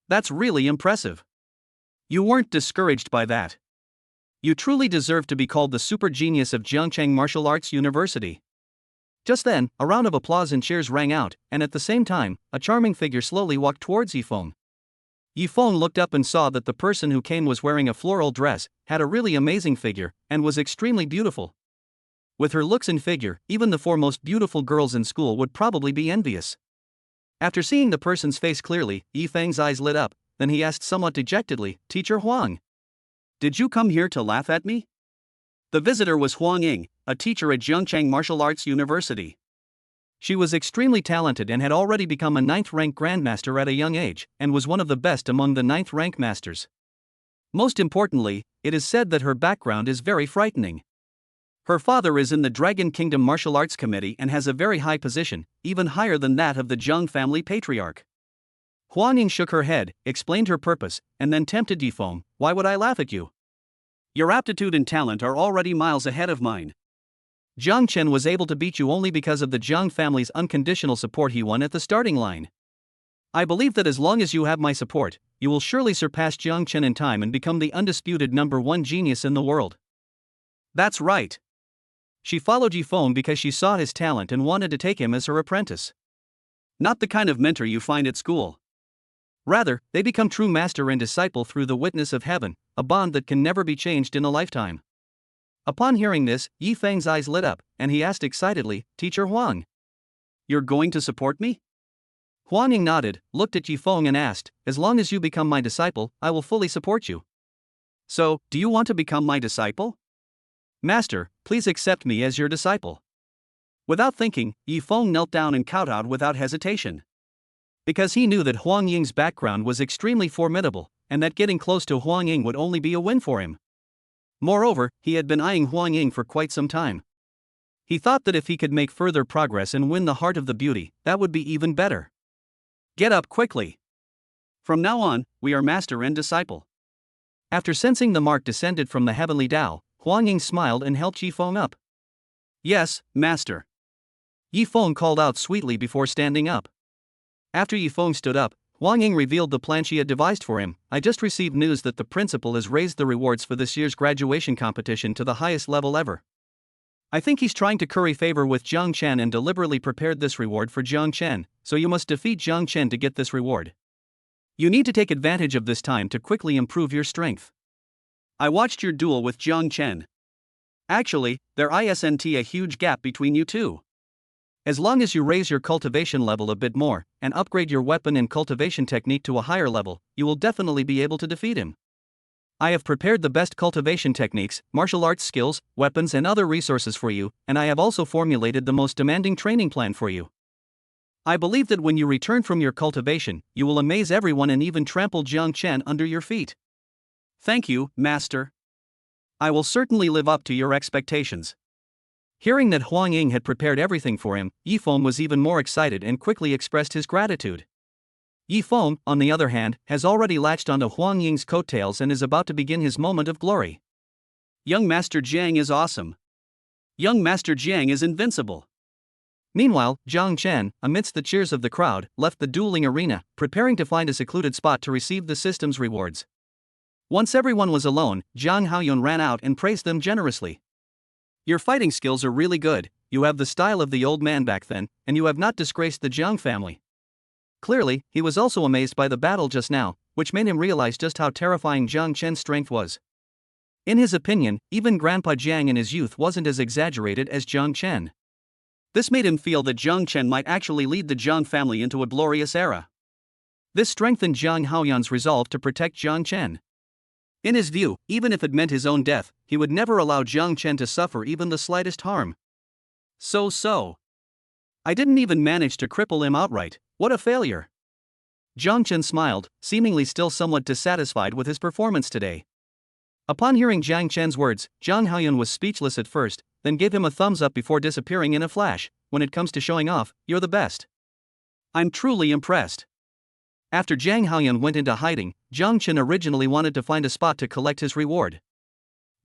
Speaker 1: That's really impressive. You weren't discouraged by that. You truly deserve to be called the super genius of Jiangcheng Martial Arts University.
Speaker 2: Just then, a round of applause and cheers rang out, and at the same time, a charming figure slowly walked towards Yi Feng. Yi Feng looked up and saw that the person who came was wearing a floral dress, had a really amazing figure, and was extremely beautiful. With her looks and figure, even the four most beautiful girls in school would probably be envious. After seeing the person's face clearly, Yi Feng's eyes lit up, then he asked somewhat dejectedly, "Teacher Huang,
Speaker 1: did you come here to laugh at me?" The visitor was Huang Ying, a teacher at Jiangcheng Martial Arts University.
Speaker 2: She was extremely talented and had already become a 9th-rank grandmaster at a young age, and was one of the best among the 9th-rank masters. Most importantly, it is said that her background is very frightening. Her father is in the Dragon Kingdom Martial Arts Committee and has a very high position, even higher than that of the Zheng family patriarch. Huang Ying shook her head, explained her purpose, and then tempted Yi Feng, "Why would I laugh at you?
Speaker 1: Your aptitude and talent are already miles ahead of mine.
Speaker 2: Jiang Chen was able to beat you only because of the Zheng family's unconditional support he won at the starting line. I believe that as long as you have my support, you will surely surpass Jiang Chen in time and become the undisputed #1 genius in the world."
Speaker 1: That's right.
Speaker 2: She followed Yi Feng because she saw his talent and wanted to take him as her apprentice.
Speaker 1: Not the kind of mentor you find at school.
Speaker 2: Rather, they become true master and disciple through the witness of heaven, a bond that can never be changed in a lifetime. Upon hearing this, Yi Feng's eyes lit up, and he asked excitedly, "Teacher Huang,
Speaker 1: you're going to support me?"
Speaker 2: Huang Ying nodded, looked at Yi Feng and asked, "As long as you become my disciple, I will fully support you."
Speaker 1: "So, do you want to become my disciple?"
Speaker 2: "Master, please accept me as your disciple."
Speaker 1: Without thinking, Yi Feng knelt down and kowtowed without hesitation.
Speaker 2: Because he knew that Huang Ying's background was extremely formidable, and that getting close to Huang Ying would only be a win for him. Moreover, he had been eyeing Huang Ying for quite some time. He thought that if he could make further progress and win the heart of the beauty, that would be even better.
Speaker 1: "Get up quickly. From now on, we are master and disciple."
Speaker 2: After sensing the mark descended from the heavenly Tao, Huang Ying smiled and helped Yi Feng up.
Speaker 1: "Yes, master."
Speaker 2: Yi Feng called out sweetly before standing up. After Yi Feng stood up, Huang Ying revealed the plan she had devised for him. "I just received news that the principal has raised the rewards for this year's graduation competition to the highest level ever. I think he's trying to curry favor with Jiang Chen and deliberately prepared this reward for Jiang Chen, so you must defeat Jiang Chen to get this reward. You need to take advantage of this time to quickly improve your strength."
Speaker 1: "I watched your duel with Jiang Chen. Actually, there isn't a huge gap between you two.
Speaker 2: As long as you raise your cultivation level a bit more, and upgrade your weapon and cultivation technique to a higher level, you will definitely be able to defeat him. I have prepared the best cultivation techniques, martial arts skills, weapons and other resources for you, and I have also formulated the most demanding training plan for you. I believe that when you return from your cultivation, you will amaze everyone and even trample Jiang Chen under your feet."
Speaker 1: "Thank you, master. I will certainly live up to your expectations."
Speaker 2: Hearing that Huang Ying had prepared everything for him, Yi Feng was even more excited and quickly expressed his gratitude. Yi Feng, on the other hand, has already latched onto Huang Ying's coattails and is about to begin his moment of glory.
Speaker 1: "Young Master Jiang is awesome. Young Master Jiang is invincible.
Speaker 2: Meanwhile, Jiang Chen, amidst the cheers of the crowd, left the dueling arena, preparing to find a secluded spot to receive the system's rewards. Once everyone was alone, Zhang Haoyun ran out and praised them generously. "Your fighting skills are really good, you have the style of the old man back then, and you have not disgraced the Jiang family." Clearly, he was also amazed by the battle just now, which made him realize just how terrifying Jiang Chen's strength was. In his opinion, even Grandpa Jiang in his youth wasn't as exaggerated as Jiang Chen. This made him feel that Jiang Chen might actually lead the Jiang family into a glorious era. This strengthened Zhang Haoyun's resolve to protect Jiang Chen. In his view, even if it meant his own death, he would never allow Jiang Chen to suffer even the slightest harm. So. I didn't even manage to cripple him outright, what a failure. Jiang Chen smiled, seemingly still somewhat dissatisfied with his performance today. Upon hearing Jiang Chen's words, Zhang Haoyun was speechless at first, then gave him a thumbs up before disappearing in a flash. "When it comes to showing off, you're the best. I'm truly impressed." After Zhang Haoyun went into hiding, Jiang Chen originally wanted to find a spot to collect his reward.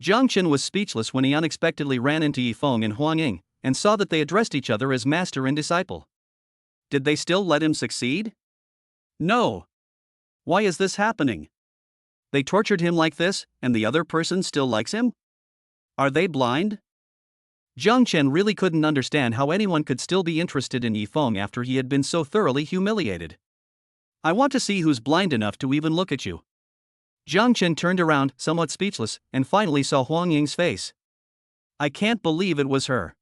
Speaker 2: Jiang Chen was speechless when he unexpectedly ran into Yifeng and Huang Ying, and saw that they addressed each other as master and disciple. Did they still let him succeed? No. Why is this happening? They tortured him like this, and the other person still likes him? Are they blind? Jiang Chen really couldn't understand how anyone could still be interested in Yifeng after he had been so thoroughly humiliated. "I want to see who's blind enough to even look at you." Jiang Chen turned around, somewhat speechless, and finally saw Huang Ying's face. "I can't believe it was her.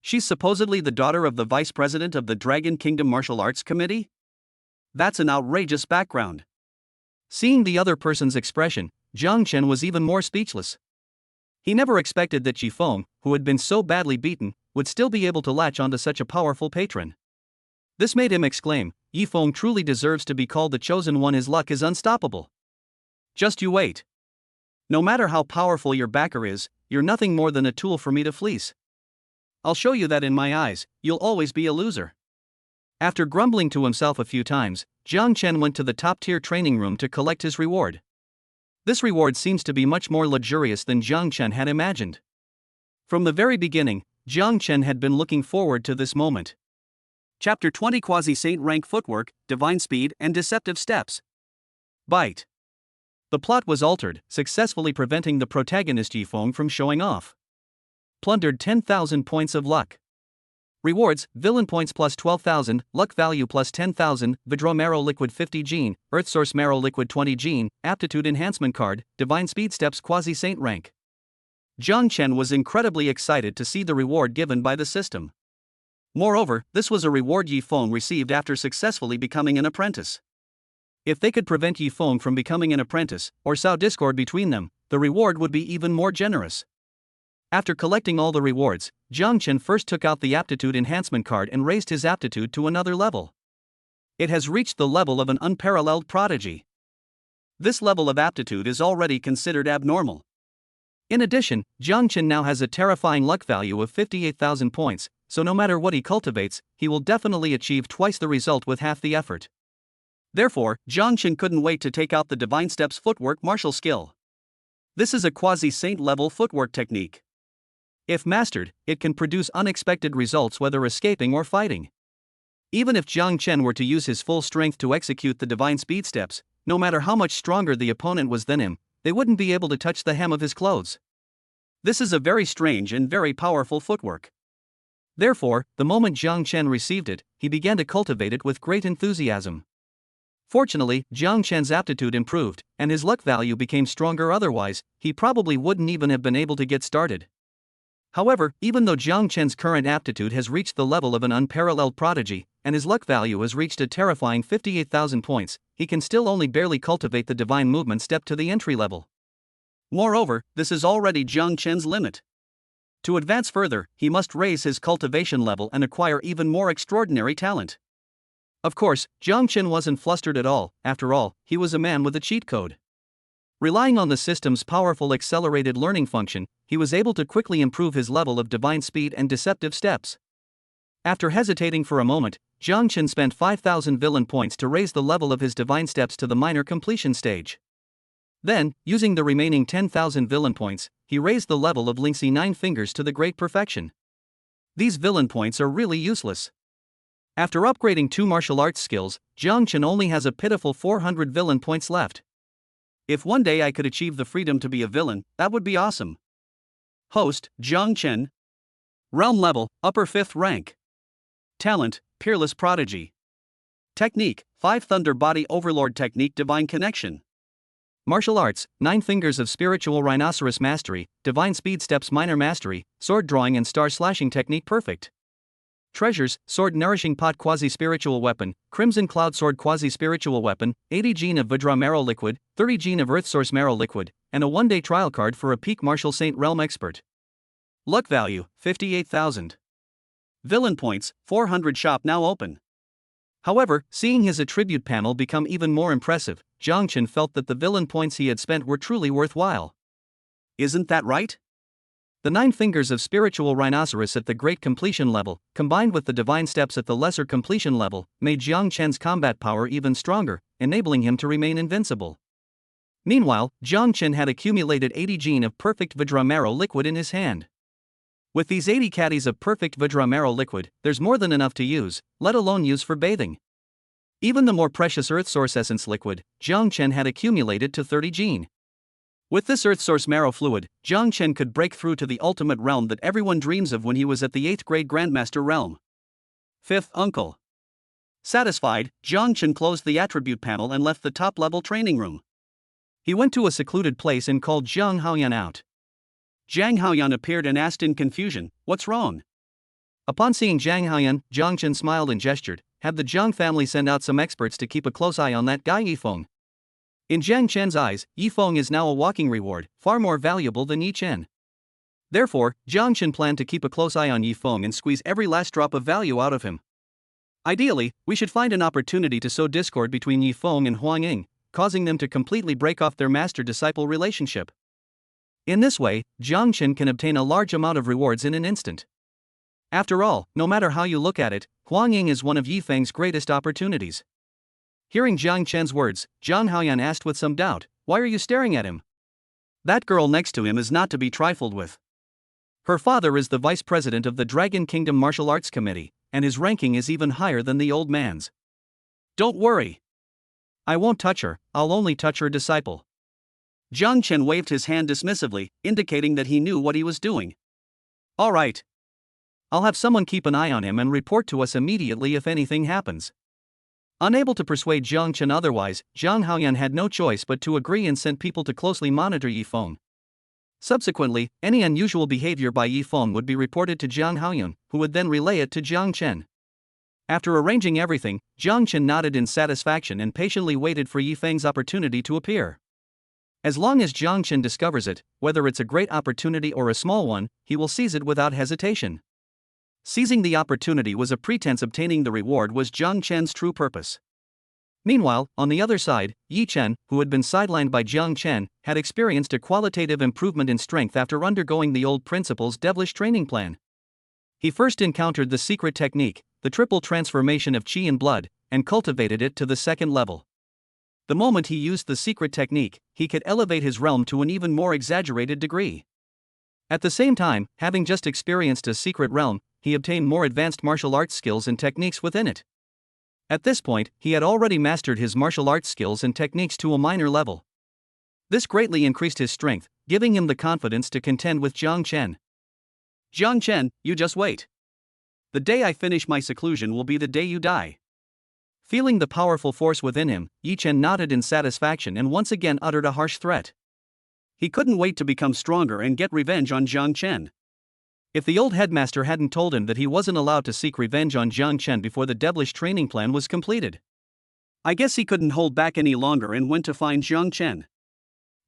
Speaker 2: She's supposedly the daughter of the vice president of the Dragon Kingdom Martial Arts Committee? That's an outrageous background." Seeing the other person's expression, Jiang Chen was even more speechless. He never expected that Yifeng, who had been so badly beaten, would still be able to latch onto such a powerful patron. This made him exclaim, "Yifeng truly deserves to be called the chosen one. His luck is unstoppable. Just you wait. No matter how powerful your backer is, you're nothing more than a tool for me to fleece. I'll show you that in my eyes, you'll always be a loser." After grumbling to himself a few times, Jiang Chen went to the top-tier training room to collect his reward. This reward seems to be much more luxurious than Jiang Chen had imagined. From the very beginning, Jiang Chen had been looking forward to this moment. Chapter 20: Quasi-Saint Rank Footwork, Divine Speed and Deceptive Steps. Bite. The plot was altered, successfully preventing the protagonist Yifeng from showing off. Plundered 10,000 points of luck. Rewards: Villain points plus 12,000, Luck value plus 10,000, Vidro Marrow Liquid 50 gene, Earth Source Marrow Liquid 20 gene, Aptitude Enhancement Card, Divine Speed Steps Quasi-Saint Rank. Jiang Chen was incredibly excited to see the reward given by the system. Moreover, this was a reward Yifeng received after successfully becoming an apprentice. If they could prevent Yifeng from becoming an apprentice, or sow discord between them, the reward would be even more generous. After collecting all the rewards, Jiang Chen first took out the Aptitude Enhancement Card and raised his aptitude to another level. It has reached the level of an unparalleled prodigy. This level of aptitude is already considered abnormal. In addition, Jiang Chen now has a terrifying luck value of 58,000 points, so no matter what he cultivates, he will definitely achieve twice the result with half the effort. Therefore, Jiang Chen couldn't wait to take out the Divine Steps Footwork martial skill. This is a quasi-saint level footwork technique. If mastered, it can produce unexpected results whether escaping or fighting. Even if Jiang Chen were to use his full strength to execute the Divine Speed Steps, no matter how much stronger the opponent was than him, they wouldn't be able to touch the hem of his clothes. This is a very strange and very powerful footwork. Therefore, the moment Jiang Chen received it, he began to cultivate it with great enthusiasm. Fortunately, Jiang Chen's aptitude improved, and his luck value became stronger. Otherwise, he probably wouldn't even have been able to get started. However, even though Jiang Chen's current aptitude has reached the level of an unparalleled prodigy, and his luck value has reached a terrifying 58,000 points, he can still only barely cultivate the Divine Movement step to the entry level. Moreover, this is already Jiang Chen's limit. To advance further, he must raise his cultivation level and acquire even more extraordinary talent. Of course, Jiang Chen wasn't flustered at all. After all, he was a man with a cheat code. Relying on the system's powerful accelerated learning function, he was able to quickly improve his level of divine speed and deceptive steps. After hesitating for a moment, Jiang Chen spent 5,000 villain points to raise the level of his divine steps to the minor completion stage. Then, using the remaining 10,000 villain points, he raised the level of Lingxi 9 Fingers to the great perfection. These villain points are really useless. After upgrading 2 martial arts skills, Jiang Chen only has a pitiful 400 villain points left.
Speaker 1: If one day I could achieve the freedom to be a villain, that would be awesome. Host, Jiang Chen. Realm level, upper 5th rank. Talent, Peerless Prodigy. Technique, 5 Thunder Body Overlord Technique Divine Connection.
Speaker 2: Martial arts, 9 Fingers of Spiritual Rhinoceros Mastery, Divine Speed Steps Minor Mastery, Sword Drawing and Star Slashing Technique Perfect. Treasures, Sword Nourishing Pot Quasi-Spiritual Weapon, Crimson Cloud Sword Quasi-Spiritual Weapon, 80 Gene of Vidra Marrow Liquid, 30 Gene of Earth Source Marrow Liquid, and a 1-day trial card for a Peak Martial Saint Realm Expert.
Speaker 1: Luck value, 58,000. Villain points, 400. Shop now open.
Speaker 2: However, seeing his attribute panel become even more impressive, Jiang Chen felt that the villain points he had spent were truly worthwhile.
Speaker 1: Isn't that right?
Speaker 2: The 9 Fingers of Spiritual Rhinoceros at the Great Completion level, combined with the Divine Steps at the Lesser Completion level, made Jiang Chen's combat power even stronger, enabling him to remain invincible. Meanwhile, Jiang Chen had accumulated 80 Gene of Perfect Vidra Marrow Liquid in his hand. With these 80 caddies of Perfect Vidra Marrow Liquid, there's more than enough to use, let alone use for bathing. Even the more precious Earth Source Essence Liquid, Jiang Chen had accumulated to 30 Gene. With this Earth Source Marrow Fluid, Jiang Chen could break through to the ultimate realm that everyone dreams of when he was at the 8th grade Grandmaster realm. 5th Uncle. Satisfied, Jiang Chen closed the attribute panel and left the top-level training room. He went to a secluded place and called Zhang Haoyan out.
Speaker 1: Zhang Haoyan appeared and asked in confusion, "What's wrong?"
Speaker 2: Upon seeing Zhang Haoyan, Jiang Chen smiled and gestured, "Have the Zhang family send out some experts to keep a close eye on that guy Yifeng." In Jiang Chen's eyes, Yifeng is now a walking reward, far more valuable than Yi Chen. Therefore, Jiang Chen planned to keep a close eye on Yifeng and squeeze every last drop of value out of him. Ideally, we should find an opportunity to sow discord between Yifeng and Huang Ying, causing them to completely break off their master-disciple relationship. In this way, Jiang Chen can obtain a large amount of rewards in an instant. After all, no matter how you look at it, Huang Ying is one of Yifeng's greatest opportunities. Hearing Jiang Chen's words, Zhang Haoyan asked with some doubt, "Why are you staring at him?"
Speaker 1: That girl next to him is not to be trifled with.
Speaker 2: Her father is the vice president of the Dragon Kingdom Martial Arts Committee, and his ranking is even higher than the old man's.
Speaker 1: Don't worry.
Speaker 2: I won't touch her, I'll only touch her disciple.
Speaker 1: Jiang Chen waved his hand dismissively, indicating that he knew what he was doing. All right.
Speaker 2: I'll have someone keep an eye on him and report to us immediately if anything happens. Unable to persuade Jiang Chen otherwise, Zhang Haoyan had no choice but to agree and sent people to closely monitor Yifeng. Subsequently, any unusual behavior by Yifeng would be reported to Zhang Haoyan, who would then relay it to Jiang Chen. After arranging everything, Jiang Chen nodded in satisfaction and patiently waited for Yifeng's opportunity to appear. As long as Jiang Chen discovers it, whether it's a great opportunity or a small one, he will seize it without hesitation. Seizing the opportunity was a pretense, obtaining the reward was Jiang Chen's true purpose. Meanwhile, on the other side, Yi Chen, who had been sidelined by Jiang Chen, had experienced a qualitative improvement in strength after undergoing the old principal's devilish training plan. He first encountered the secret technique, the triple transformation of qi and blood, and cultivated it to the 2nd level. The moment he used the secret technique, he could elevate his realm to an even more exaggerated degree. At the same time, having just experienced a secret realm, he obtained more advanced martial arts skills and techniques within it. At this point, he had already mastered his martial arts skills and techniques to a minor level. This greatly increased his strength, giving him the confidence to contend with Jiang Chen.
Speaker 1: Jiang Chen, you just wait. The day I finish my seclusion will be the day you die.
Speaker 2: Feeling the powerful force within him, Yi Chen nodded in satisfaction and once again uttered a harsh threat.
Speaker 1: He couldn't wait to become stronger and get revenge on Jiang Chen.
Speaker 2: If the old headmaster hadn't told him that he wasn't allowed to seek revenge on Jiang Chen before the devilish training plan was completed,
Speaker 1: I guess he couldn't hold back any longer and went to find Jiang Chen.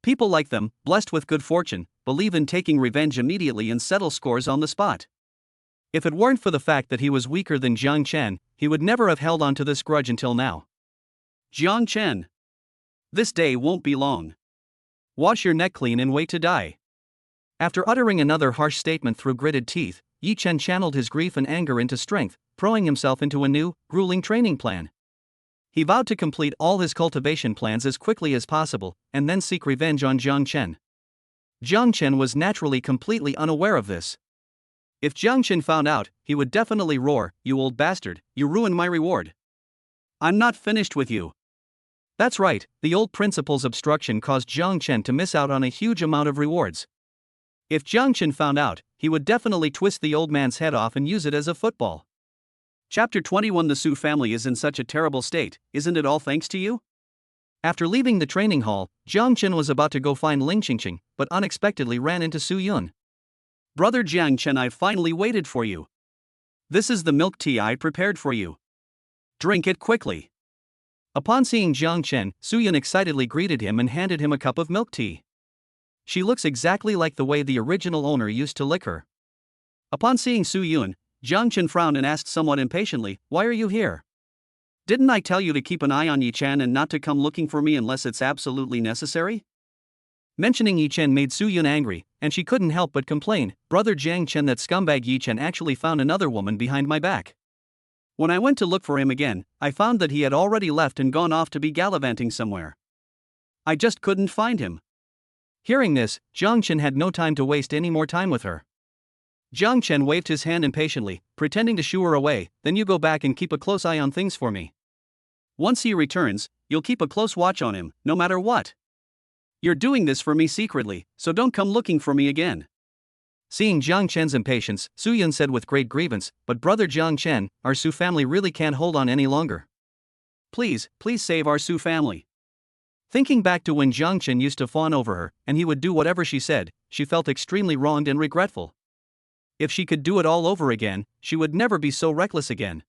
Speaker 2: People like them, blessed with good fortune, believe in taking revenge immediately and settle scores on the spot. If it weren't for the fact that he was weaker than Jiang Chen, he would never have held on to this grudge until now.
Speaker 1: Jiang Chen. This day won't be long.
Speaker 2: Wash your neck clean and wait to die. After uttering another harsh statement through gritted teeth, Yi Chen channeled his grief and anger into strength, throwing himself into a new, grueling training plan. He vowed to complete all his cultivation plans as quickly as possible, and then seek revenge on Jiang Chen. Jiang Chen was naturally completely unaware of this. If Jiang Chen found out, he would definitely roar, "You old bastard, you ruined my reward.
Speaker 1: I'm not finished with you."
Speaker 2: That's right, the old principal's obstruction caused Jiang Chen to miss out on a huge amount of rewards. If Jiang Chen found out, he would definitely twist the old man's head off and use it as a football.
Speaker 1: Chapter 21. The Su family is in such a terrible state, isn't it all thanks to you?
Speaker 2: After leaving the training hall, Jiang Chen was about to go find Ling Qingqing, but unexpectedly ran into Su Yun.
Speaker 1: Brother Jiang Chen, I finally waited for you. This is the milk tea I prepared for you. Drink it quickly.
Speaker 2: Upon seeing Jiang Chen, Su Yun excitedly greeted him and handed him a cup of milk tea. She looks exactly like the way the original owner used to lick her. Upon seeing Su Yun, Jiang Chen frowned and asked somewhat impatiently, "Why are you here?"
Speaker 1: Didn't I tell you to keep an eye on Yi Chen and not to come looking for me unless it's absolutely necessary?
Speaker 2: Mentioning Yi Chen made Su Yun angry, and she couldn't help but complain, "Brother Jiang Chen, that scumbag Yi Chen actually found another woman behind my back.
Speaker 1: When I went to look for him again, I found that he had already left and gone off to be gallivanting somewhere. I just couldn't find him."
Speaker 2: Hearing this, Jiang Chen had no time to waste any more time with her. Jiang Chen waved his hand impatiently, pretending to shoo her away. "Then you go back and keep a close eye on things for me.
Speaker 1: Once he returns, you'll keep a close watch on him, no matter what. You're doing this for me secretly, so don't come looking for me again."
Speaker 2: Seeing Jiang Chen's impatience, Su Yun said with great grievance, "But brother Jiang Chen, our Su family really can't hold on any longer.
Speaker 1: Please save our Su family."
Speaker 2: Thinking back to when Jiang Chen used to fawn over her, and he would do whatever she said, she felt extremely wronged and regretful. If she could do it all over again, she would never be so reckless again.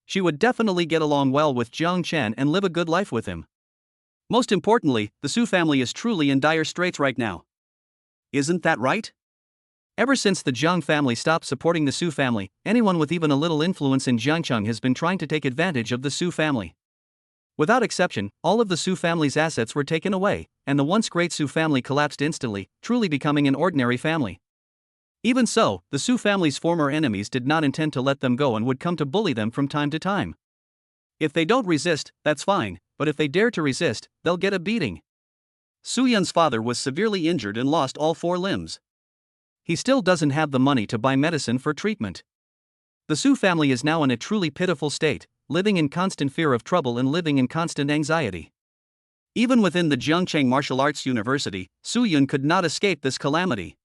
Speaker 2: She would definitely get along well with Jiang Chen and live a good life with him.
Speaker 1: Most importantly, the Su family is truly in dire straits right now. Isn't that right?
Speaker 2: Ever since the Jiang family stopped supporting the Su family, anyone with even a little influence in Jiangcheng has been trying to take advantage of the Su family. Without exception, all of the Su family's assets were taken away, and the once great Su family collapsed instantly, truly becoming an ordinary family. Even so, the Su family's former enemies did not intend to let them go and would come to bully them from time to time. If they don't resist, that's fine, but if they dare to resist, they'll get a beating.
Speaker 1: Su Yun's father was severely injured and lost all 4 limbs.
Speaker 2: He still doesn't have the money to buy medicine for treatment. The Su family is now in a truly pitiful state, living in constant fear of trouble and living in constant anxiety.
Speaker 1: Even within the Jiangcheng Martial Arts University, Su Yun could not escape this calamity.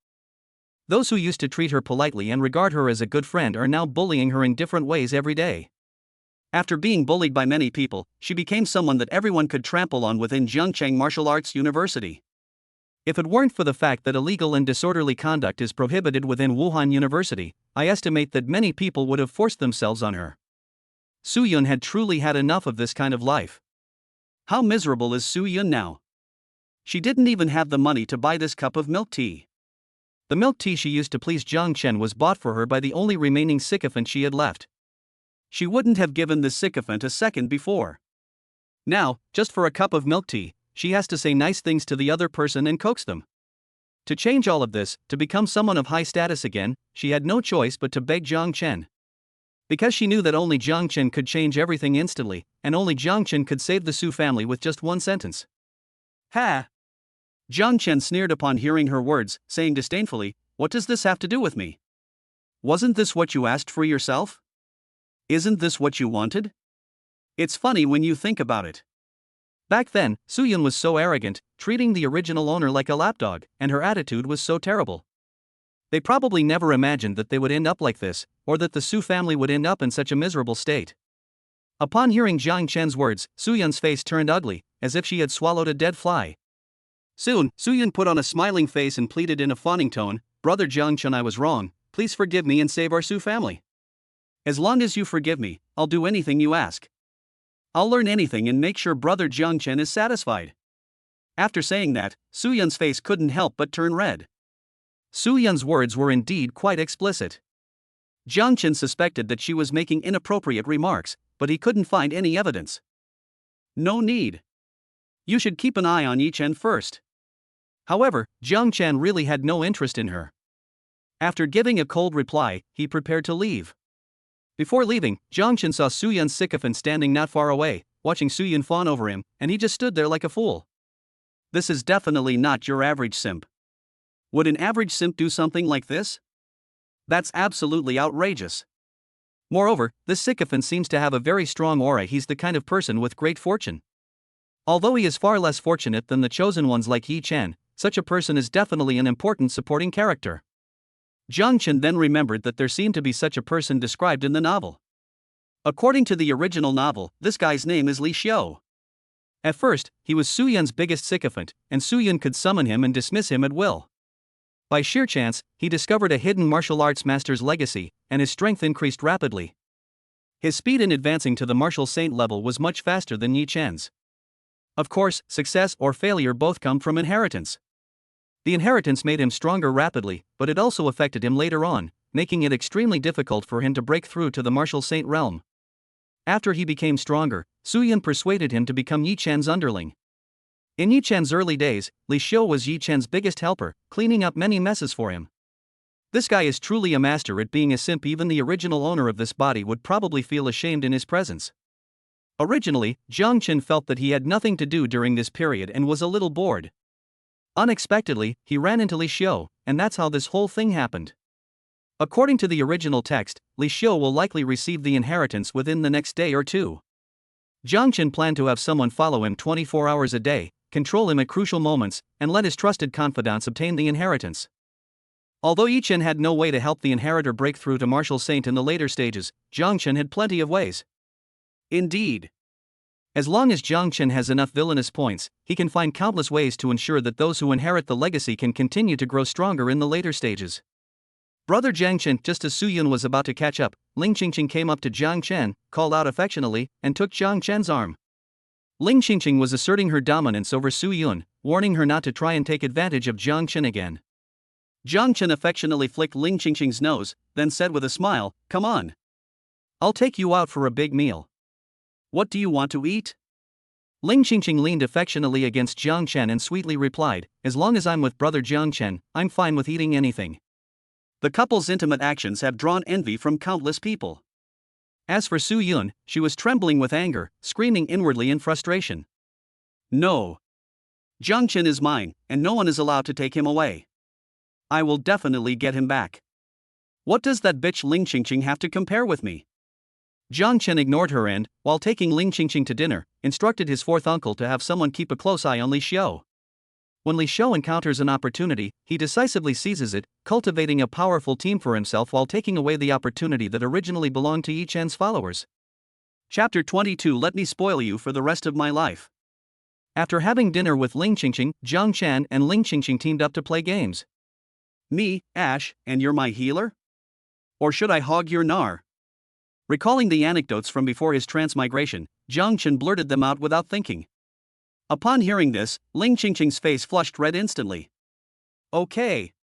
Speaker 2: Those who used to treat her politely and regard her as a good friend are now bullying her in different ways every day.
Speaker 1: After being bullied by many people, she became someone that everyone could trample on within Jiangcheng Martial Arts University.
Speaker 2: If it weren't for the fact that illegal and disorderly conduct is prohibited within Wuhan University, I estimate that many people would have forced themselves on her. Su Yun had truly had enough of this kind of life.
Speaker 1: How miserable is Su Yun now? She didn't even have the money to buy this cup of milk tea.
Speaker 2: The milk tea she used to please Jiang Chen was bought for her by the only remaining sycophant she had left.
Speaker 1: She wouldn't have given this sycophant a second before.
Speaker 2: Now, just for a cup of milk tea, she has to say nice things to the other person and coax them. To change all of this, to become someone of high status again, she had no choice but to beg Jiang Chen. Because she knew that only Jiang Chen could change everything instantly, and only Jiang Chen could save the Su family with just one sentence.
Speaker 1: "Ha!" Jiang Chen sneered upon hearing her words, saying disdainfully, "What does this have to do with me? Wasn't this what you asked for yourself? Isn't this what you wanted?" It's funny when you think about it.
Speaker 2: Back then, Su Yun was so arrogant, treating the original owner like a lapdog, and her attitude was so terrible. They probably never imagined that they would end up like this, or that the Su family would end up in such a miserable state. Upon hearing Jiang Chen's words, Su Yun's face turned ugly, as if she had swallowed a dead fly.
Speaker 1: Soon, Su Yun put on a smiling face and pleaded in a fawning tone, "Brother Jiang Chen, I was wrong. Please forgive me and save our Su family. As long as you forgive me, I'll do anything you ask. I'll learn anything and make sure Brother Jiang Chen is satisfied." After saying that, Su Yun's face couldn't help but turn red.
Speaker 2: Su Yun's words were indeed quite explicit.
Speaker 1: Jiang Chen suspected that she was making inappropriate remarks, but he couldn't find any evidence. "No need. You should keep an eye on Yi Chen first."
Speaker 2: However, Jiang Chen really had no interest in her. After giving a cold reply, he prepared to leave. Before leaving, Jiang Chen saw Su Yun's sycophant standing not far away, watching Su Yun fawn over him, and he just stood there like a fool.
Speaker 1: This is definitely not your average simp. Would an average simp do something like this? That's absolutely outrageous.
Speaker 2: Moreover, this sycophant seems to have a very strong aura. He's the kind of person with great fortune. Although he is far less fortunate than the chosen ones like Yi Chen, such a person is definitely an important supporting character.
Speaker 1: Jiang Chen then remembered that there seemed to be such a person described in the novel. According to the original novel, this guy's name is Li Xiu.
Speaker 2: At first, he was Su Yun's biggest sycophant, and Su Yun could summon him and dismiss him at will. By sheer chance, he discovered a hidden martial arts master's legacy, and his strength increased rapidly. His speed in advancing to the martial saint level was much faster than Yi Chen's. Of course, success or failure both come from inheritance. The inheritance made him stronger rapidly, but it also affected him later on, making it extremely difficult for him to break through to the martial saint realm. After he became stronger, Su Yun persuaded him to become Yi Chen's underling. In Yi Chen's early days, Li Xiu was Yi Chen's biggest helper, cleaning up many messes for him. This guy is truly a master at being a simp. Even the original owner of this body would probably feel ashamed in his presence. Originally, Jiang Chen felt that he had nothing to do during this period and was a little bored. Unexpectedly, he ran into Li Xiu, and that's how this whole thing happened. According to the original text, Li Xiu will likely receive the inheritance within the next day or two. Jiang Chen planned to have someone follow him 24 hours a day, control him at crucial moments, and let his trusted confidants obtain the inheritance. Although Yi Chen had no way to help the inheritor break through to martial saint in the later stages, Jiang Chen had plenty of ways.
Speaker 1: Indeed.
Speaker 2: As long as Jiang Chen has enough villainous points, he can find countless ways to ensure that those who inherit the legacy can continue to grow stronger in the later stages. Brother Jiang Chen, just as Su Yun was about to catch up, Ling Qingqing came up to Jiang Chen, called out affectionately, and took Jiang Chen's arm. Ling Qingqing was asserting her dominance over Su Yun, warning her not to try and take advantage of Jiang Chen again.
Speaker 1: Jiang Chen affectionately flicked Ling Qingqing's nose, then said with a smile, "Come on.
Speaker 2: I'll take you out for a big meal.
Speaker 1: What do you want to eat?"
Speaker 2: Ling Qingqing leaned affectionately against Jiang Chen and sweetly replied, "As long as I'm with brother Jiang Chen, I'm fine with eating anything."
Speaker 1: The couple's intimate actions have drawn envy from countless people.
Speaker 2: As for Su Yun, she was trembling with anger, screaming inwardly in frustration.
Speaker 1: "No. Jiang Chen is mine, and no one is allowed to take him away. I will definitely get him back. What does that bitch Ling Qingqing have to compare with me?"
Speaker 2: Jiang Chen ignored her and, while taking Ling Qingqing to dinner, instructed his fourth uncle to have someone keep a close eye on Li Xiu. When Li Xiu encounters an opportunity, he decisively seizes it, cultivating a powerful team for himself while taking away the opportunity that originally belonged to Yi Chen's followers.
Speaker 1: Chapter 22. Let me spoil you for the rest of my life.
Speaker 2: After having dinner with Ling Qingqing, Jiang Chen and Ling Qingqing teamed up to play games.
Speaker 1: Me, Ash, and you're my healer? Or should I hog your gnar? Recalling the anecdotes from before his transmigration, Jiang Chen blurted them out without thinking. Upon hearing this, Ling Qingqing's face flushed red instantly. "Okay."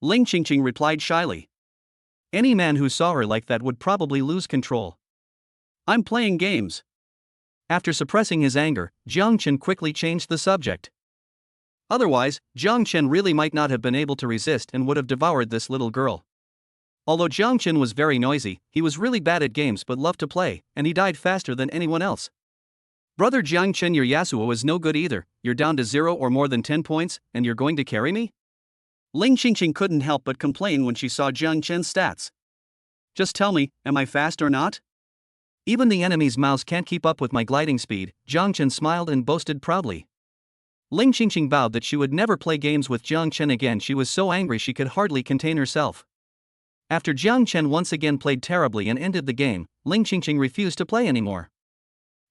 Speaker 1: Ling Qingqing replied shyly.
Speaker 2: Any man who saw her like that would probably lose control.
Speaker 1: "I'm playing games."
Speaker 2: After suppressing his anger, Jiang Chen quickly changed the subject. Otherwise, Jiang Chen really might not have been able to resist and would have devoured this little girl. Although Jiang Chen was very noisy, he was really bad at games but loved to play, and he died faster than anyone else. "Brother Jiang Chen, your Yasuo is no good either. You're down to 0 or more than 10 points, and you're going to carry me?"
Speaker 1: Ling Qingqing couldn't help but complain when she saw Jiang Chen's stats. "Just tell me, am I fast or not?"
Speaker 2: "Even the enemy's mouse can't keep up with my gliding speed," Jiang Chen smiled and boasted proudly. Ling Qingqing vowed that she would never play games with Jiang Chen again. She was so angry she could hardly contain herself. After Jiang Chen once again played terribly and ended the game, Ling Qingqing refused to play anymore.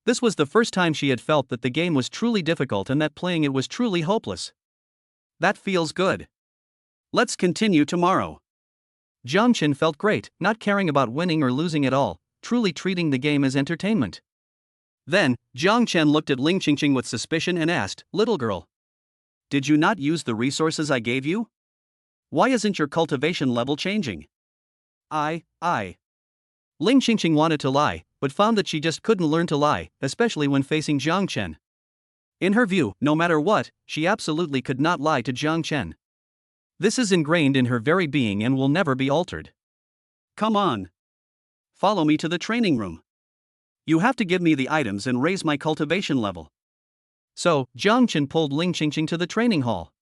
Speaker 2: This was the first time she had felt that the game was truly difficult and that playing it was truly hopeless.
Speaker 1: "That feels good. Let's continue tomorrow."
Speaker 2: Jiang Chen felt great, not caring about winning or losing at all, truly treating the game as entertainment.
Speaker 1: Then, Jiang Chen looked at Ling Qingqing with suspicion and asked, "Little girl, did you not use the resources I gave you? Why isn't your cultivation level changing?" I.
Speaker 2: Ling Qingqing wanted to lie, but found that she just couldn't learn to lie, especially when facing Jiang Chen. In her view, no matter what, she absolutely could not lie to Jiang Chen. This is ingrained in her very being and will never be altered.
Speaker 1: "Come on. Follow me to the training room. You have to give me the items and raise my cultivation level."
Speaker 2: So, Jiang Chen pulled Ling Qingqing to the training hall.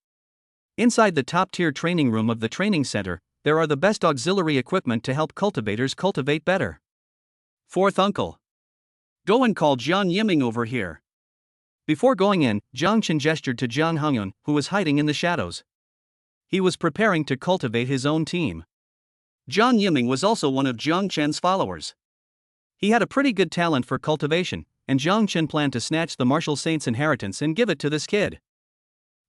Speaker 2: Inside the top-tier training room of the training center, there are the best auxiliary equipment to help cultivators cultivate better.
Speaker 1: Fourth uncle. Go and call Jiang Yiming over here.
Speaker 2: Before going in, Jiang Chen gestured to Jiang Hongyun, who was hiding in the shadows. He was preparing to cultivate his own team.
Speaker 1: Jiang Yiming was also one of Jiang Chen's followers.
Speaker 2: He had a pretty good talent for cultivation, and Jiang Chen planned to snatch the martial saint's inheritance and give it to this kid.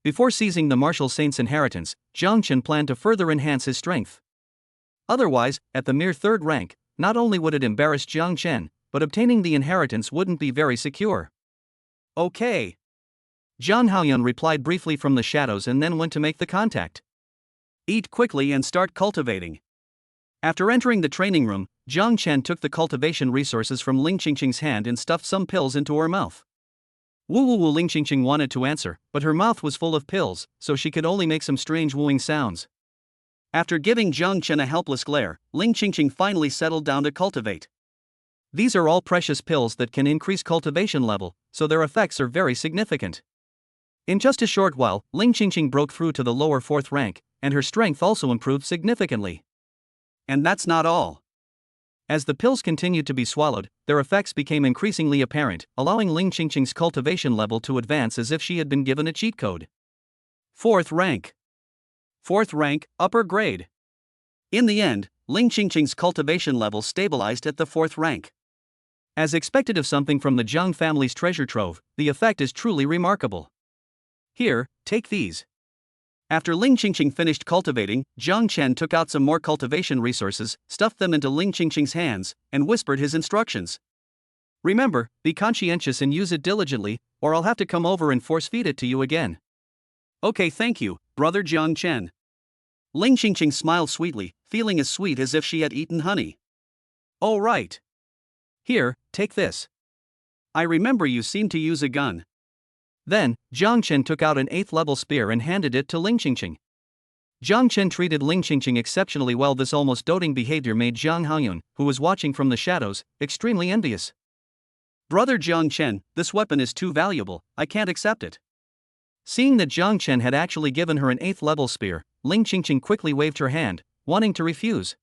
Speaker 2: Before seizing the martial saint's inheritance, Jiang Chen planned to further enhance his strength. Otherwise, at the mere third rank, not only would it embarrass Jiang Chen, but obtaining the inheritance wouldn't be very secure.
Speaker 1: Okay.
Speaker 2: Jiang Haoyun replied briefly from the shadows and then went to make the contact.
Speaker 1: Eat quickly and start cultivating.
Speaker 2: After entering the training room, Jiang Chen took the cultivation resources from Ling Qingqing's hand and stuffed some pills into her mouth. Woo Ling Qingqing wanted to answer, but her mouth was full of pills, so she could only make some strange wooing sounds.
Speaker 1: After giving Jiang Chen a helpless glare, Ling Qingqing finally settled down to cultivate.
Speaker 2: These are all precious pills that can increase cultivation level, so their effects are very significant. In just a short while, Ling Qingqing broke through to the lower fourth rank, and her strength also improved significantly.
Speaker 1: And that's not all.
Speaker 2: As the pills continued to be swallowed, their effects became increasingly apparent, allowing Ling Qingqing's cultivation level to advance as if she had been given a cheat code.
Speaker 1: Fourth rank. Fourth rank, upper grade. In the end, Ling Qingqing's cultivation level stabilized at the fourth rank.
Speaker 2: As expected of something from the Jiang family's treasure trove, the effect is truly remarkable.
Speaker 1: Here, take these. After Ling Qingqing finished cultivating, Jiang Chen took out some more cultivation resources, stuffed them into Ling Qingqing's hands, and whispered his instructions.
Speaker 2: Remember, be conscientious and use it diligently, or I'll have to come over and force-feed it to you again.
Speaker 1: Okay, thank you, brother Jiang Chen. Ling Qingqing smiled sweetly, feeling as sweet as if she had eaten honey. Oh right.
Speaker 2: Here, take this.
Speaker 1: I remember you seemed to use a gun.
Speaker 2: Then, Jiang Chen took out an 8th level spear and handed it to Ling Qingqing. Jiang Chen treated Ling Qingqing exceptionally well. This almost doting behavior made Jiang Haoyun, who was watching from the shadows, extremely envious.
Speaker 1: Brother Jiang Chen, this weapon is too valuable, I can't accept it.
Speaker 2: Seeing that Jiang Chen had actually given her an 8th level spear, Ling Qingqing quickly waved her hand, wanting to refuse.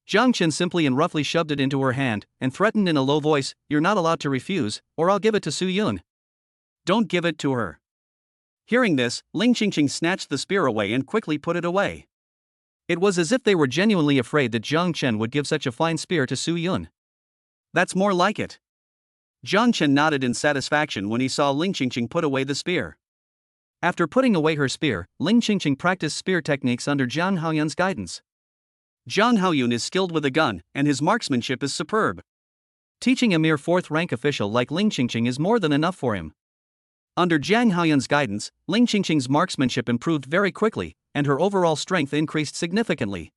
Speaker 2: Jiang Chen simply and roughly shoved it into her hand, and threatened in a low voice, "You're not allowed to refuse, or I'll give it to Su Yun."
Speaker 1: Don't give it to her. Hearing this, Ling Qingqing snatched the spear away and quickly put it away.
Speaker 2: It was as if they were genuinely afraid that Jiang Chen would give such a fine spear to Su Yun.
Speaker 1: That's more like it. Jiang Chen nodded in satisfaction when he saw Ling Qingqing put away the spear.
Speaker 2: After putting away her spear, Ling Qingqing practiced spear techniques under Jiang Haoyun's guidance.
Speaker 1: Jiang Haoyun is skilled with a gun, and his marksmanship is superb.
Speaker 2: Teaching a mere 4th rank official like Ling Qingqing is more than enough for him. Under Jiang Haoyun's guidance, Ling Qingqing's marksmanship improved very quickly, and her overall strength increased significantly.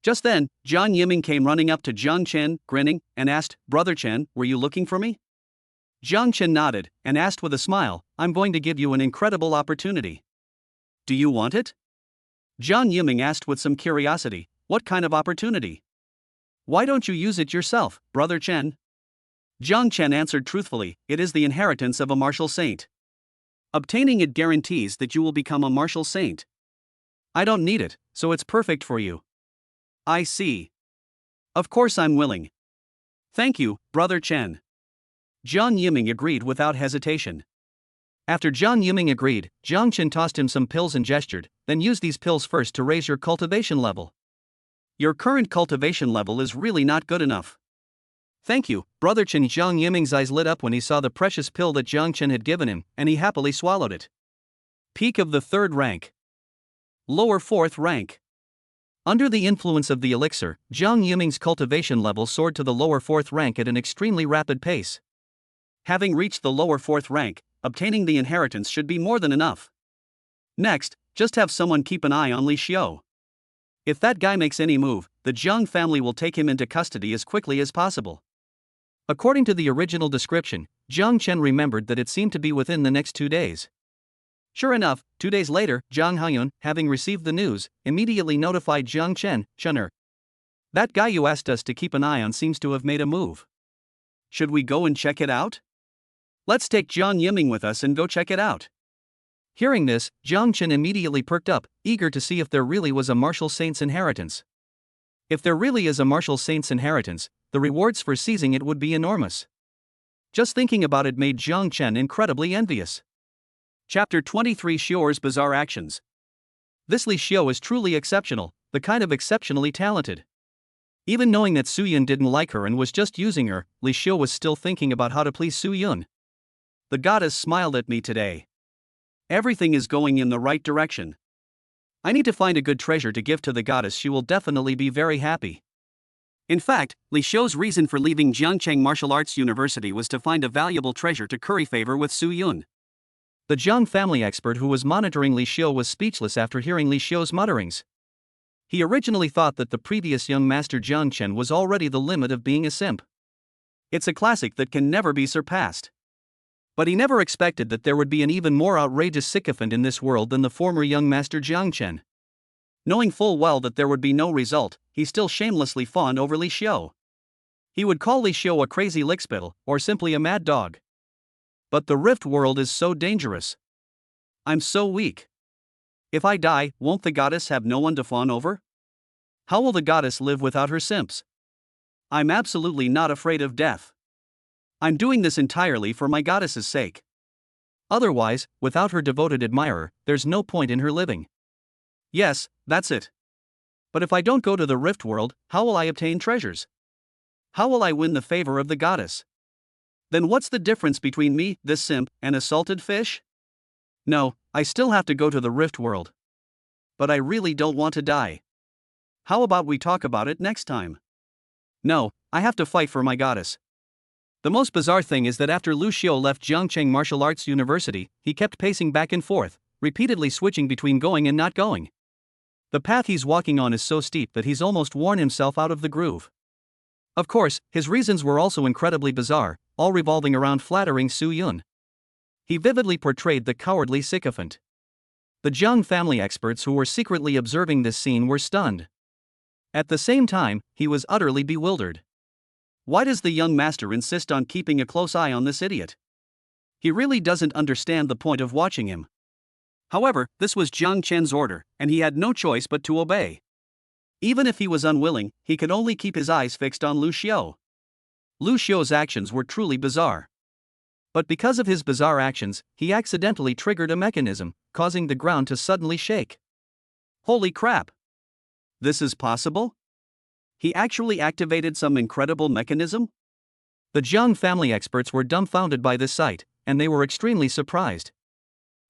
Speaker 1: Just then, Jiang Yiming came running up to Jiang Chen, grinning, and asked, "Brother Chen, were you looking for me?" Jiang Chen nodded, and asked with a smile, "I'm going to give you an incredible opportunity. Do you want it?" Jiang Yiming asked with some curiosity, "What kind of opportunity?" "Why don't you use it yourself, Brother Chen?" Jiang Chen answered truthfully, "It is the inheritance of a martial saint. Obtaining it guarantees that you will become a martial saint. I don't need it, so it's perfect for you." "I see. Of course I'm willing. Thank you, Brother Chen." Jiang Yiming agreed without hesitation.
Speaker 2: After Jiang Yiming agreed, Jiang Chen tossed him some pills and gestured, "Then use these pills first to raise your cultivation level.
Speaker 1: Your current cultivation level is really not good enough."
Speaker 2: "Thank you, Brother Chen." Jiang Yiming's eyes lit up when he saw the precious pill that Jiang Chen had given him, and he happily swallowed it.
Speaker 1: Peak of the 3rd rank. Lower 4th rank.
Speaker 2: Under the influence of the elixir, Jiang Yiming's cultivation level soared to the lower 4th rank at an extremely rapid pace.
Speaker 1: Having reached the lower 4th rank, obtaining the inheritance should be more than enough. Next, just have someone keep an eye on Li Xiao. If that guy makes any move, the Jiang family will take him into custody as quickly as possible.
Speaker 2: According to the original description, Jiang Chen remembered that it seemed to be within the next 2 days. Sure enough, 2 days later, Jiang Haoyun, having received the news, immediately notified Jiang Chen, "Chener, that guy you asked us to keep an eye on seems to have made a move. Should we go and check it out? Let's take Jiang Yiming with us and go check it out." Hearing this, Jiang Chen immediately perked up, eager to see if there really was a martial saint's inheritance. If there really is a martial saint's inheritance, the rewards for seizing it would be enormous. Just thinking about it made Jiang Chen incredibly envious.
Speaker 1: Chapter 23: Xiao's Bizarre Actions.
Speaker 2: This Li Xiao is truly exceptional, the kind of exceptionally talented. Even knowing that Su Yun didn't like her and was just using her, Li Xiao was still thinking about how to please Su Yun.
Speaker 1: The goddess smiled at me today. Everything is going in the right direction. I need to find a good treasure to give to the goddess. She will definitely be very happy. In fact, Li Xiao's reason for leaving Jiangcheng Martial Arts University was to find a valuable treasure to curry favor with Su Yun.
Speaker 2: The Jiang family expert who was monitoring Li Xiao was speechless after hearing Li Xiao's mutterings. He originally thought that the previous young master Jiang Chen was already the limit of being a simp.
Speaker 1: It's a classic that can never be surpassed. But he never expected that there would be an even more outrageous sycophant in this world than the former young master Jiang Chen. Knowing full well that there would be no result, he still shamelessly fawned over Li Xiao. He would call Li Xiao a crazy lickspittle, or simply a mad dog. But the Rift world is so dangerous. I'm so weak. If I die, won't the goddess have no one to fawn over? How will the goddess live without her simps? I'm absolutely not afraid of death. I'm doing this entirely for my goddess's sake. Otherwise, without her devoted admirer, there's no point in her living. Yes, that's it. But if I don't go to the Rift world, how will I obtain treasures? How will I win the favor of the goddess? Then what's the difference between me, this simp, and a salted fish? No, I still have to go to the Rift world. But I really don't want to die. How about we talk about it next time? No, I have to fight for my goddess. The most bizarre thing is that after Lu Xiao left Jiangcheng Martial Arts University, he kept pacing back and forth, repeatedly switching between going and not going. The path he's walking on is so steep that he's almost worn himself out of the groove. Of course, his reasons were also incredibly bizarre, all revolving around flattering Su Yun. He vividly portrayed the cowardly sycophant. The Jiang family experts who were secretly observing this scene were stunned. At the same time, he was utterly bewildered. Why does the young master insist on keeping a close eye on this idiot? He really doesn't understand the point of watching him. However, this was Jiang Chen's order, and he had no choice but to obey. Even if he was unwilling, he could only keep his eyes fixed on Lu Xiao. Lu Xiao's actions were truly bizarre. But because of his bizarre actions, he accidentally triggered a mechanism, causing the ground to suddenly shake. Holy crap! This is possible? He actually activated some incredible mechanism? The Jiang family experts were dumbfounded by this sight, and they were extremely surprised.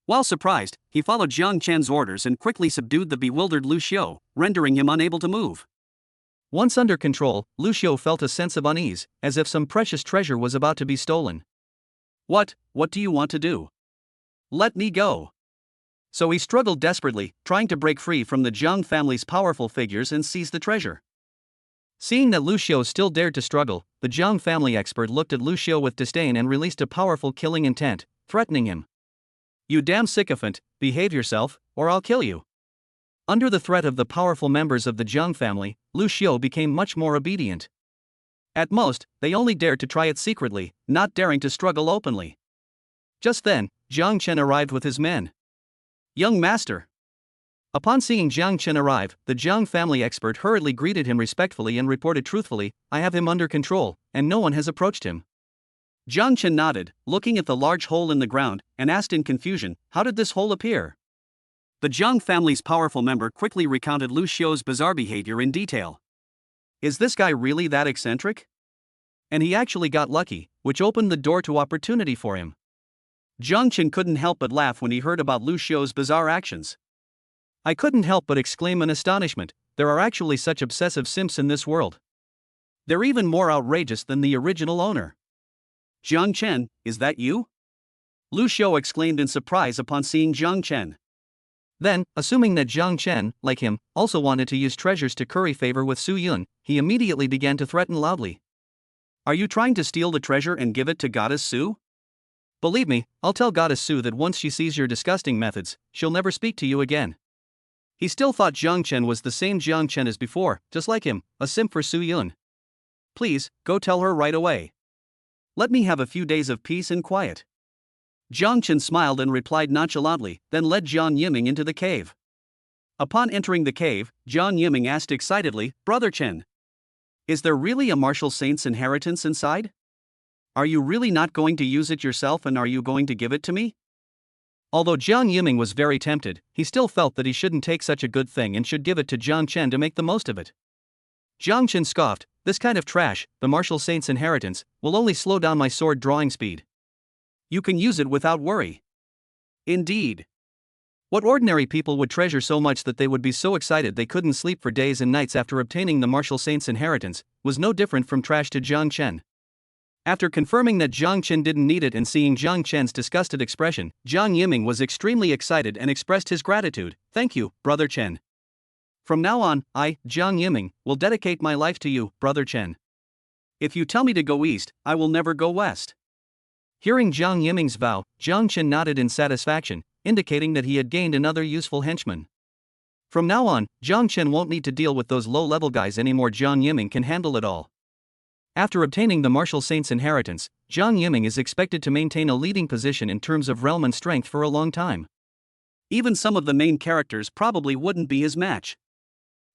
Speaker 1: While surprised, he followed Jiang Chen's orders and quickly subdued the bewildered Lu Xiao, rendering him unable to move. Once under control, Lu Xiao felt a sense of unease, as if some precious treasure was about to be stolen. What do you want to do? Let me go. So he struggled desperately, trying to break free from the Jiang family's powerful figures and seize the treasure. Seeing that Lu Xiao still dared to struggle, the Jiang family expert looked at Lu Xiao with disdain and released a powerful killing intent, threatening him. You damn sycophant, behave yourself, or I'll kill you. Under the threat of the powerful members of the Jiang family, Lu Xiao became much more obedient. At most, they only dared to try it secretly, not daring to struggle openly. Just then, Jiang Chen arrived with his men. Young master. Upon seeing Jiang Chen arrive, the Jiang family expert hurriedly greeted him respectfully and reported truthfully, I have him under control, and no one has approached him. Jiang Chen nodded, looking at the large hole in the ground, and asked in confusion, how did this hole appear? The Jiang family's powerful member quickly recounted Lu Xiao's bizarre behavior in detail. Is this guy really that eccentric? And he actually got lucky, which opened the door to opportunity for him. Jiang Chen couldn't help but laugh when he heard about Lu Xiao's bizarre actions. I couldn't help but exclaim in astonishment, there are actually such obsessive simps in this world. They're even more outrageous than the original owner. Jiang Chen, is that you? Lu Xiao exclaimed in surprise upon seeing Jiang Chen. Then, assuming that Jiang Chen, like him, also wanted to use treasures to curry favor with Su Yun, he immediately began to threaten loudly. Are you trying to steal the treasure and give it to Goddess Su? Believe me, I'll tell Goddess Su that once she sees your disgusting methods, she'll never speak to you again. He still thought Jiang Chen was the same Jiang Chen as before, just like him, a simp for Su Yun. Please, go tell her right away. Let me have a few days of peace and quiet. Jiang Chen smiled and replied nonchalantly, then led Jiang Yiming into the cave. Upon entering the cave, Jiang Yiming asked excitedly, "Brother Chen, is there really a martial saint's inheritance inside? Are you really not going to use it yourself, and are you going to give it to me?" Although Jiang Yiming was very tempted, he still felt that he shouldn't take such a good thing and should give it to Jiang Chen to make the most of it. Jiang Chen scoffed, "This kind of trash, the martial saint's inheritance, will only slow down my sword drawing speed. You can use it without worry." Indeed. What ordinary people would treasure so much that they would be so excited they couldn't sleep for days and nights after obtaining the martial saint's inheritance, was no different from trash to Jiang Chen. After confirming that Jiang Chen didn't need it and seeing Jiang Chen's disgusted expression, Jiang Yiming was extremely excited and expressed his gratitude. "Thank you, Brother Chen. From now on, I, Jiang Yiming, will dedicate my life to you, Brother Chen. If you tell me to go east, I will never go west." Hearing Jiang Yiming's vow, Jiang Chen nodded in satisfaction, indicating that he had gained another useful henchman. From now on, Jiang Chen won't need to deal with those low-level guys anymore. Jiang Yiming can handle it all. After obtaining the martial saint's inheritance, Jiang Yiming is expected to maintain a leading position in terms of realm and strength for a long time. Even some of the main characters probably wouldn't be his match.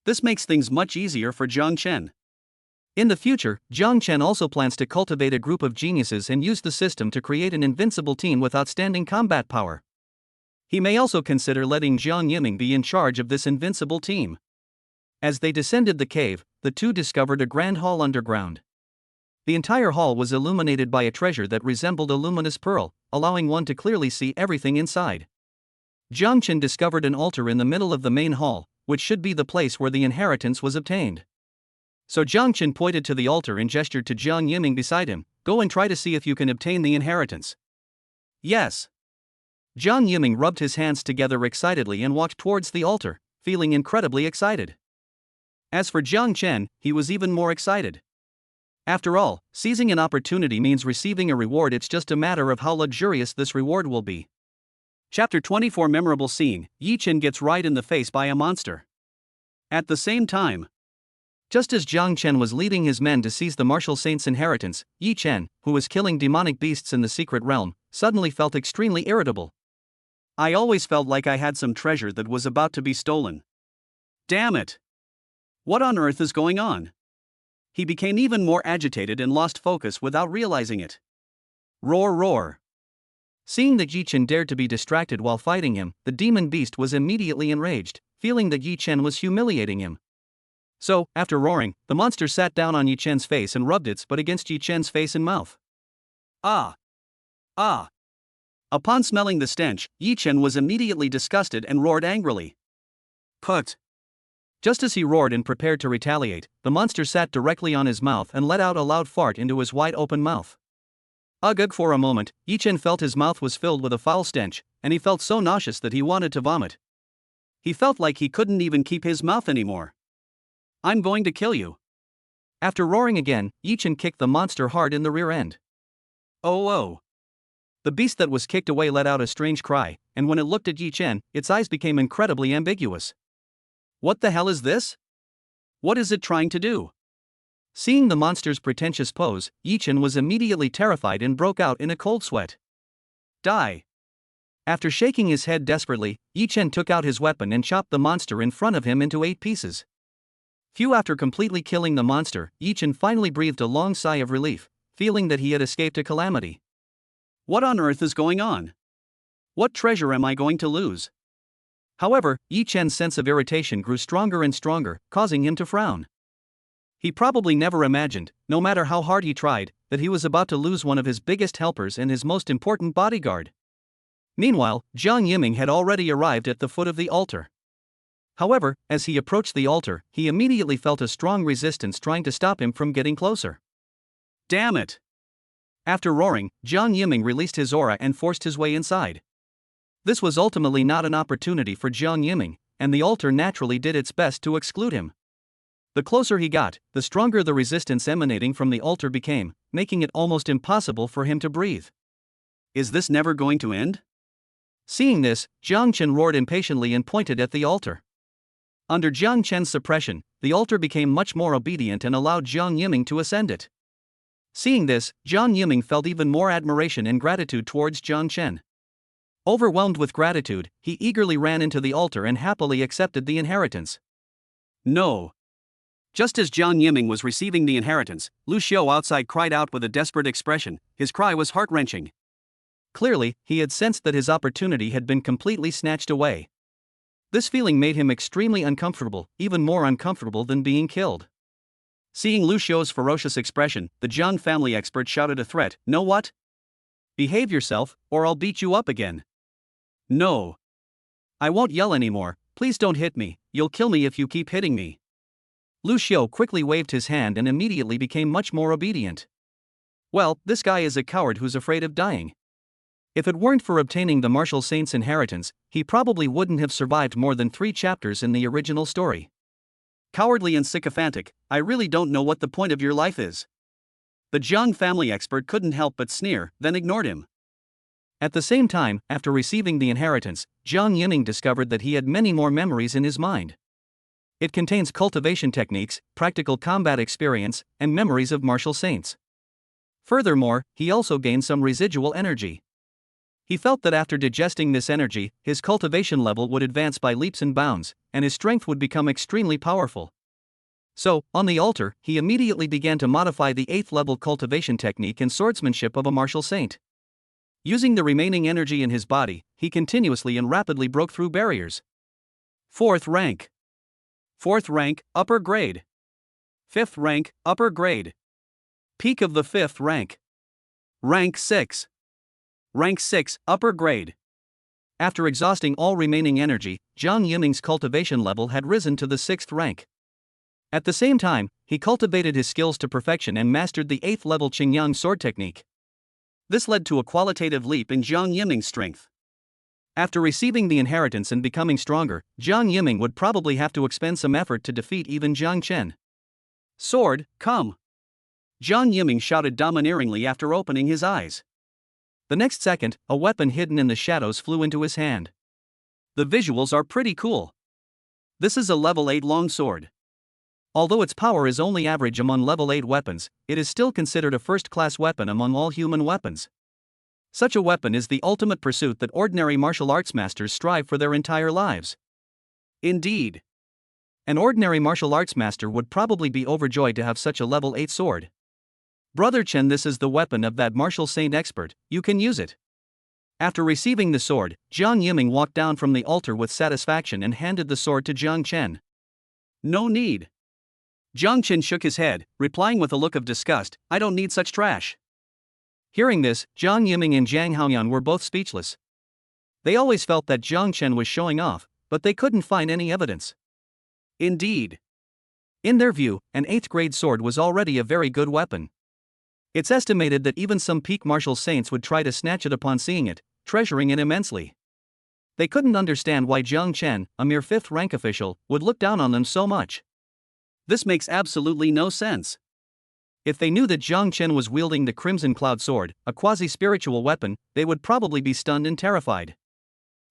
Speaker 1: This makes things much easier for Jiang Chen. In the future, Jiang Chen also plans to cultivate a group of geniuses and use the system to create an invincible team with outstanding combat power. He may also consider letting Jiang Yiming be in charge of this invincible team. As they descended the cave, the two discovered a grand hall underground. The entire hall was illuminated by a treasure that resembled a luminous pearl, allowing one to clearly see everything inside. Jiang Chen discovered an altar in the middle of the main hall, which should be the place where the inheritance was obtained. So Jiang Chen pointed to the altar and gestured to Jiang Yiming beside him, "Go and try to see if you can obtain the inheritance." "Yes." Jiang Yiming rubbed his hands together excitedly and walked towards the altar, feeling incredibly excited. As for Jiang Chen, he was even more excited. After all, seizing an opportunity means receiving a reward. It's just a matter of how luxurious this reward will be. Chapter 24 Memorable scene, Yi Chen gets right in the face by a monster. At the same time, just as Jiang Chen was leading his men to seize the martial saint's inheritance, Yi Chen, who was killing demonic beasts in the secret realm, suddenly felt extremely irritable. "I always felt like I had some treasure that was about to be stolen. Damn it! What on earth is going on?" He became even more agitated and lost focus without realizing it. Roar, roar. Seeing that Yi Chen dared to be distracted while fighting him, the demon beast was immediately enraged, feeling that Yi Chen was humiliating him. So, after roaring, the monster sat down on Yi Chen's face and rubbed its butt against Yi Chen's face and mouth. Ah! Ah! Upon smelling the stench, Yi Chen was immediately disgusted and roared angrily. "Put!" Just as he roared and prepared to retaliate, the monster sat directly on his mouth and let out a loud fart into his wide-open mouth. Ugh! For a moment, Yi Chen felt his mouth was filled with a foul stench, and he felt so nauseous that he wanted to vomit. He felt like he couldn't even keep his mouth anymore. "I'm going to kill you." After roaring again, Yi Chen kicked the monster hard in the rear end. "Oh oh!" The beast that was kicked away let out a strange cry, and when it looked at Yi Chen, its eyes became incredibly ambiguous. "What the hell is this? What is it trying to do?" Seeing the monster's pretentious pose, Yi Chen was immediately terrified and broke out in a cold sweat. "Die!" After shaking his head desperately, Yi Chen took out his weapon and chopped the monster in front of him into 8 pieces. After completely killing the monster, Yi Chen finally breathed a long sigh of relief, feeling that he had escaped a calamity. What on earth is going on? What treasure am I going to lose? However, Yi Chen's sense of irritation grew stronger and stronger, causing him to frown. He probably never imagined, no matter how hard he tried, that he was about to lose one of his biggest helpers and his most important bodyguard. Meanwhile, Jiang Yiming had already arrived at the foot of the altar. However, as he approached the altar, he immediately felt a strong resistance trying to stop him from getting closer. Damn it! After roaring, Jiang Yiming released his aura and forced his way inside. This was ultimately not an opportunity for Jiang Yiming, and the altar naturally did its best to exclude him. The closer he got, the stronger the resistance emanating from the altar became, making it almost impossible for him to breathe. Is this never going to end? Seeing this, Jiang Chen roared impatiently and pointed at the altar. Under Jiang Chen's suppression, the altar became much more obedient and allowed Jiang Yiming to ascend it.
Speaker 2: Seeing this, Jiang Yiming felt even more admiration and gratitude towards Jiang Chen. Overwhelmed with gratitude, he eagerly ran into the altar and happily accepted the inheritance.
Speaker 1: No. Just as Jiang Yiming was receiving the inheritance, Lu Xiu outside cried out with a desperate expression. His cry was heart-wrenching.
Speaker 2: Clearly, he had sensed that his opportunity had been completely snatched away. This feeling made him extremely uncomfortable, even more uncomfortable than being killed.
Speaker 1: Seeing Lu Xiu's ferocious expression, the Jiang family expert shouted a threat. Know what? Behave yourself, or I'll beat you up again. No. I won't yell anymore. Please don't hit me, you'll kill me if you keep hitting me.
Speaker 2: Lu Xiu quickly waved his hand and immediately became much more obedient. Well, this guy is a coward who's afraid of dying. If it weren't for obtaining the martial saint's inheritance, he probably wouldn't have survived more than 3 chapters in the original story.
Speaker 1: Cowardly and sycophantic, I really don't know what the point of your life is. The Jiang family expert couldn't help but sneer, then ignored him.
Speaker 2: At the same time, after receiving the inheritance, Jiang Yiming discovered that he had many more memories in his mind. It contains cultivation techniques, practical combat experience, and memories of martial saints. Furthermore, he also gained some residual energy. He felt that after digesting this energy, his cultivation level would advance by leaps and bounds, and his strength would become extremely powerful. So, on the altar, he immediately began to modify the 8th level cultivation technique and swordsmanship of a martial saint. Using the remaining energy in his body, he continuously and rapidly broke through barriers.
Speaker 1: 4th rank. 4th rank, upper grade. 5th rank, upper grade. Peak of the 5th rank. Rank 6. Rank 6, upper grade. After exhausting all remaining energy, Jiang Yiming's cultivation level had risen to the 6th rank. At the same time, he cultivated his skills to perfection and mastered the 8th level Qingyang sword technique. This led to a qualitative leap in Jiang Yiming's strength. After receiving the inheritance and becoming stronger, Jiang Yiming would probably have to expend some effort to defeat even Jiang Chen. Sword, come! Jiang Yiming shouted domineeringly after opening his eyes. The next second, a weapon hidden in the shadows flew into his hand. The visuals are pretty cool. This is a level 8 long sword. Although its power is only average among level 8 weapons, it is still considered a first-class weapon among all human weapons. Such a weapon is the ultimate pursuit that ordinary martial arts masters strive for their entire lives. Indeed. An ordinary martial arts master would probably be overjoyed to have such a level 8 sword. Brother Chen, this is the weapon of that martial saint expert, you can use it. After receiving the sword, Jiang Yiming walked down from the altar with satisfaction and handed the sword to Jiang Chen. No need. Jiang Chen shook his head, replying with a look of disgust, I don't need such trash. Hearing this, Jiang Yiming and Jiang Haoyan were both speechless. They always felt that Jiang Chen was showing off, but they couldn't find any evidence. Indeed. In their view, an 8th grade sword was already a very good weapon. It's estimated that even some peak martial saints would try to snatch it upon seeing it, treasuring it immensely. They couldn't understand why Jiang Chen, a mere 5th rank official, would look down on them so much. This makes absolutely no sense. If they knew that Jiang Chen was wielding the Crimson Cloud Sword, a quasi-spiritual weapon, they would probably be stunned and terrified.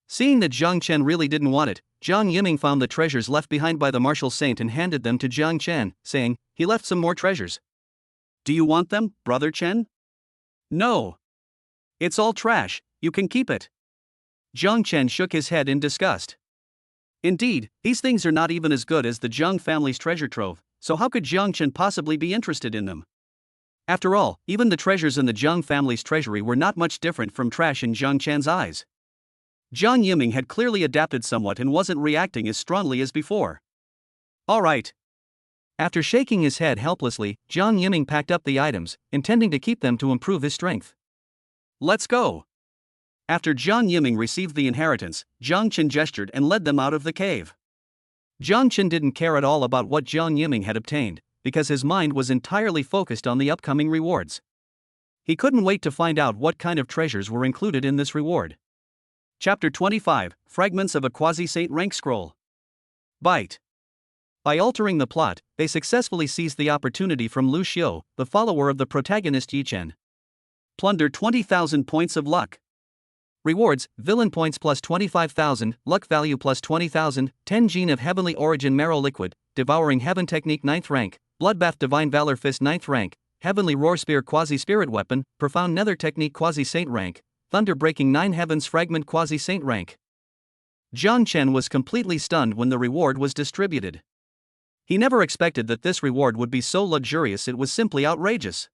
Speaker 1: Seeing that Jiang Chen really didn't want it, Jiang Yiming found the treasures left behind by the martial saint and handed them to Jiang Chen, saying, he left some more treasures. Do you want them, Brother Chen? No. It's all trash, you can keep it. Jiang Chen shook his head in disgust. Indeed, these things are not even as good as the Jiang family's treasure trove, so how could Jiang Chen possibly be interested in them? After all, even the treasures in the Jiang family's treasury were not much different from trash in Jiang Chen's eyes. Jiang Yiming had clearly adapted somewhat and wasn't reacting as strongly as before. All right. After shaking his head helplessly, Jiang Yiming packed up the items, intending to keep them to improve his strength. Let's go. After Jiang Yiming received the inheritance, Jiang Chen gestured and led them out of the cave. Jiang Chen didn't care at all about what Jiang Yiming had obtained, because his mind was entirely focused on the upcoming rewards. He couldn't wait to find out what kind of treasures were included in this reward. Chapter 25, Fragments of a Quasi-Saint Rank Scroll. Bite. By altering the plot, they successfully seized the opportunity from Lu Xiu, the follower of the protagonist Yi Chen. Plunder 20,000 points of luck. Rewards, villain points plus 25,000, luck value plus 20,000, 10 gene of heavenly origin marrow liquid, devouring heaven technique 9th rank, bloodbath divine valor fist 9th rank,
Speaker 2: Heavenly Roar Spear Quasi-Spirit Weapon, Profound Nether Technique Quasi-Saint Rank, Thunder Breaking 9 Heavens Fragment Quasi-Saint Rank. Jiang Chen was completely stunned when the reward was distributed. He never expected that this reward would be so luxurious, it was simply outrageous.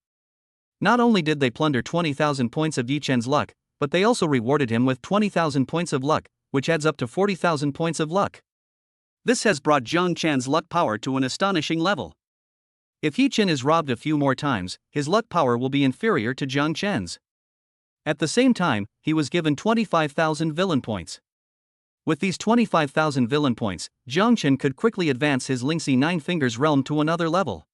Speaker 2: Not only did they plunder 20,000 points of Yi Chen's luck, but they also rewarded him with 20,000 points of luck, which adds up to 40,000 points of luck.
Speaker 1: This has brought Jiang Chen's luck power to an astonishing level.
Speaker 2: If Yi Chen is robbed a few more times, his luck power will be inferior to Jiang Chen's. At the same time, he was given 25,000 villain points. With these 25,000 villain points, Jiang Chen could quickly advance his Lingxi Nine Fingers realm to another level.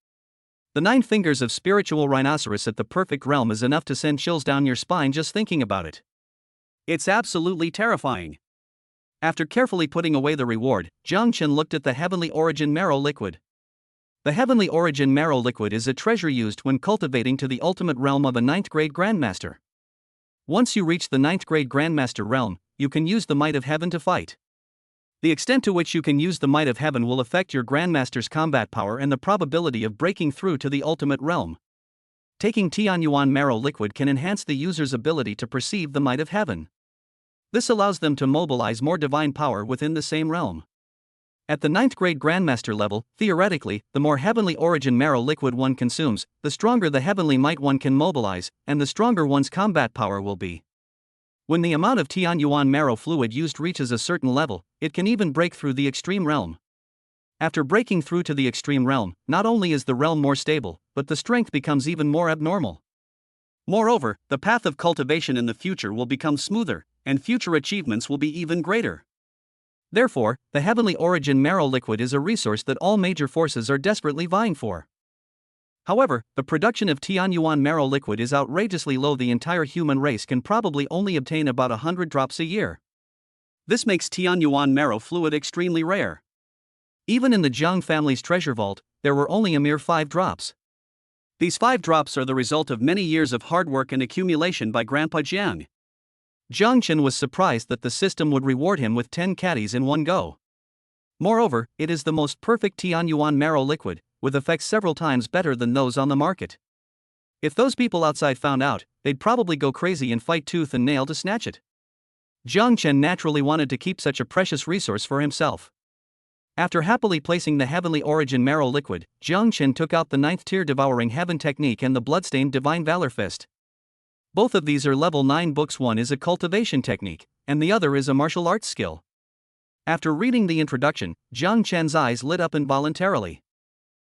Speaker 2: The 9 fingers of spiritual rhinoceros at the perfect realm is enough to send chills down your spine just thinking about it.
Speaker 1: It's absolutely terrifying. After carefully putting away the reward, Jiang Chen looked at the Heavenly Origin Marrow Liquid. The Heavenly Origin Marrow Liquid is a treasure used when cultivating to the ultimate realm of a 9th grade Grandmaster. Once you reach the 9th grade Grandmaster realm, you can use the Might of Heaven to fight. The extent to which you can use the Might of Heaven will affect your Grandmaster's combat power and the probability of breaking through to the ultimate realm. Taking Tianyuan Marrow Liquid can enhance the user's ability to perceive the Might of Heaven. This allows them to mobilize more divine power within the same realm. At the 9th grade Grandmaster level, theoretically, the more Heavenly Origin Marrow Liquid one consumes, the stronger the Heavenly Might one can mobilize, and the stronger one's combat power will be. When the amount of Tianyuan Marrow fluid used reaches a certain level, it can even break through the extreme realm. After breaking through to the extreme realm, not only is the realm more stable, but the strength becomes even more abnormal. Moreover, the path of cultivation in the future will become smoother, and future achievements will be even greater.
Speaker 2: Therefore, the Heavenly Origin Marrow Liquid is a resource that all major forces are desperately vying for. However, the production of Tianyuan Marrow Liquid is outrageously low. The entire human race can probably only obtain about 100 drops a year.
Speaker 1: This makes Tianyuan Marrow fluid extremely rare.
Speaker 2: Even in the Jiang family's treasure vault, there were only a mere 5 drops.
Speaker 1: These 5 drops are the result of many years of hard work and accumulation by Grandpa Jiang.
Speaker 2: Jiang Chen was surprised that the system would reward him with 10 caddies in one go. Moreover, it is the most perfect Tianyuan Marrow Liquid, with effects several times better than those on the market. If those people outside found out, they'd probably go crazy and fight tooth and nail to snatch it. Jiang Chen naturally wanted to keep such a precious resource for himself. After happily placing the Heavenly Origin Marrow Liquid, Jiang Chen took out the 9th tier Devouring Heaven Technique and the Bloodstained Divine Valor Fist. Both of these are level 9 books. One is a cultivation technique, and the other is a martial arts skill. After reading the introduction, Jiang Chen's eyes lit up involuntarily.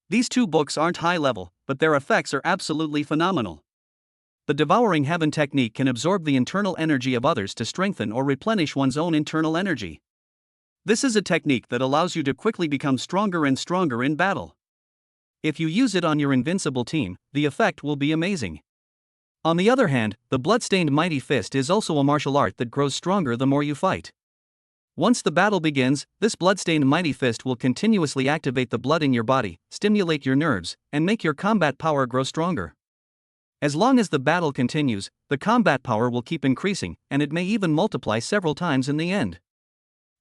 Speaker 1: These 2 books aren't high level, but their effects are absolutely phenomenal.
Speaker 2: The Devouring Heaven technique can absorb the internal energy of others to strengthen or replenish one's own internal energy.
Speaker 1: This is a technique that allows you to quickly become stronger and stronger in battle.
Speaker 2: If you use it on your invincible team, the effect will be amazing. On the other hand, the Bloodstained Mighty Fist is also a martial art that grows stronger the more you fight. Once the battle begins, this Bloodstained Mighty Fist will continuously activate the blood in your body, stimulate your nerves, and make your combat power grow stronger. As long as the battle continues, the combat power will keep increasing, and it may even multiply several times in the end.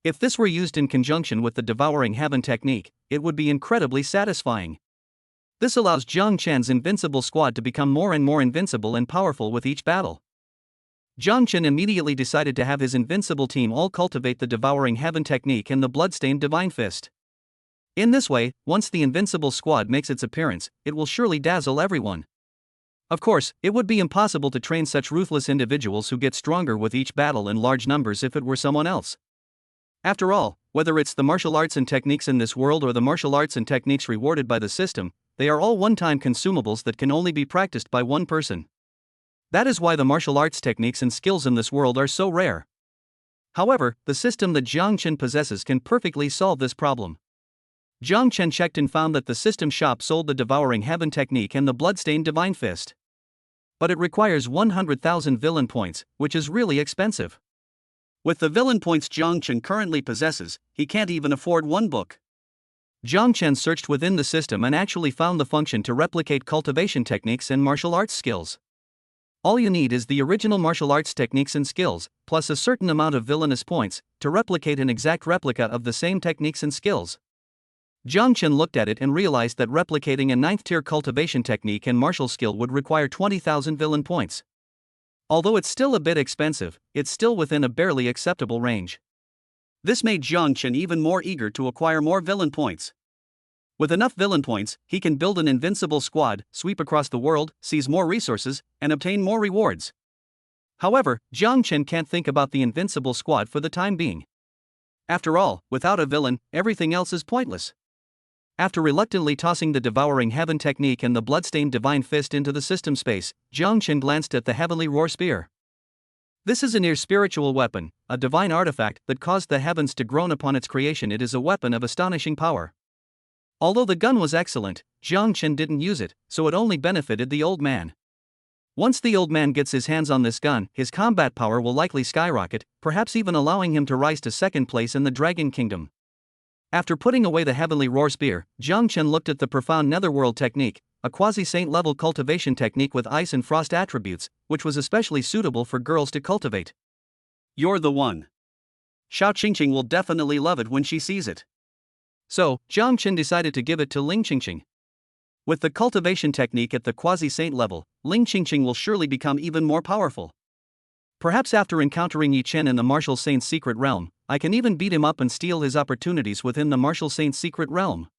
Speaker 2: If this were used in conjunction with the Devouring Heaven technique, it would be incredibly satisfying. This allows Jiang Chen's invincible squad to become more and more invincible and powerful with each battle. Jiang Chen immediately decided to have his invincible team all cultivate the Devouring Heaven technique and the Bloodstained Divine Fist. In this way, once the invincible squad makes its appearance, it will surely dazzle everyone. Of course, it would be impossible to train such ruthless individuals who get stronger with each battle in large numbers if it were someone else. After all, whether it's the martial arts and techniques in this world or the martial arts and techniques rewarded by the system, they are all one-time consumables that can only be practiced by one person. That is why the martial arts techniques and skills in this world are so rare. However, the system that Jiang Chen possesses can perfectly solve this problem. Jiang Chen checked and found that the system shop sold the Devouring Heaven technique and the Bloodstained Divine Fist. But it requires 100,000 villain points, which is really expensive.
Speaker 1: With the villain points Jiang Chen currently possesses, he can't even afford one book.
Speaker 2: Jiang Chen searched within the system and actually found the function to replicate cultivation techniques and martial arts skills. All you need is the original martial arts techniques and skills, plus a certain amount of villainous points, to replicate an exact replica of the same techniques and skills. Jiang Chen looked at it and realized that replicating a 9th-tier cultivation technique and martial skill would require 20,000 villain points. Although it's still a bit expensive, it's still within a barely acceptable range.
Speaker 1: This made Jiang Chen even more eager to acquire more villain points. With enough villain points, he can build an invincible squad, sweep across the world, seize more resources, and obtain more rewards. However, Jiang Chen can't think about the invincible squad for the time being. After all, without a villain, everything else is pointless. After reluctantly tossing the Devouring Heaven technique and the bloodstained Divine Fist into the system space, Jiang Chen glanced at the Heavenly Roar Spear. This is a near-spiritual weapon, a divine artifact that caused the heavens to groan upon its creation. It is a weapon of astonishing power. Although the gun was excellent, Jiang Chen didn't use it, so it only benefited the old man. Once the old man gets his hands on this gun, his combat power will likely skyrocket, perhaps even allowing him to rise to second place in the Dragon Kingdom. After putting away the Heavenly Roar Spear, Jiang Chen looked at the Profound Netherworld technique, a quasi-saint level cultivation technique with ice and frost attributes, which was especially suitable for girls to cultivate. You're the one. Xiao Qingqing will definitely love it when she sees it.
Speaker 2: So, Jiang Chen decided to give it to Ling Qingqing. With the cultivation technique at the quasi-saint level, Ling Qingqing will surely become even more powerful. Perhaps after encountering Yi Chen in the Martial Saint's secret realm, I can even beat him up and steal his opportunities within the Martial Saint's secret realm.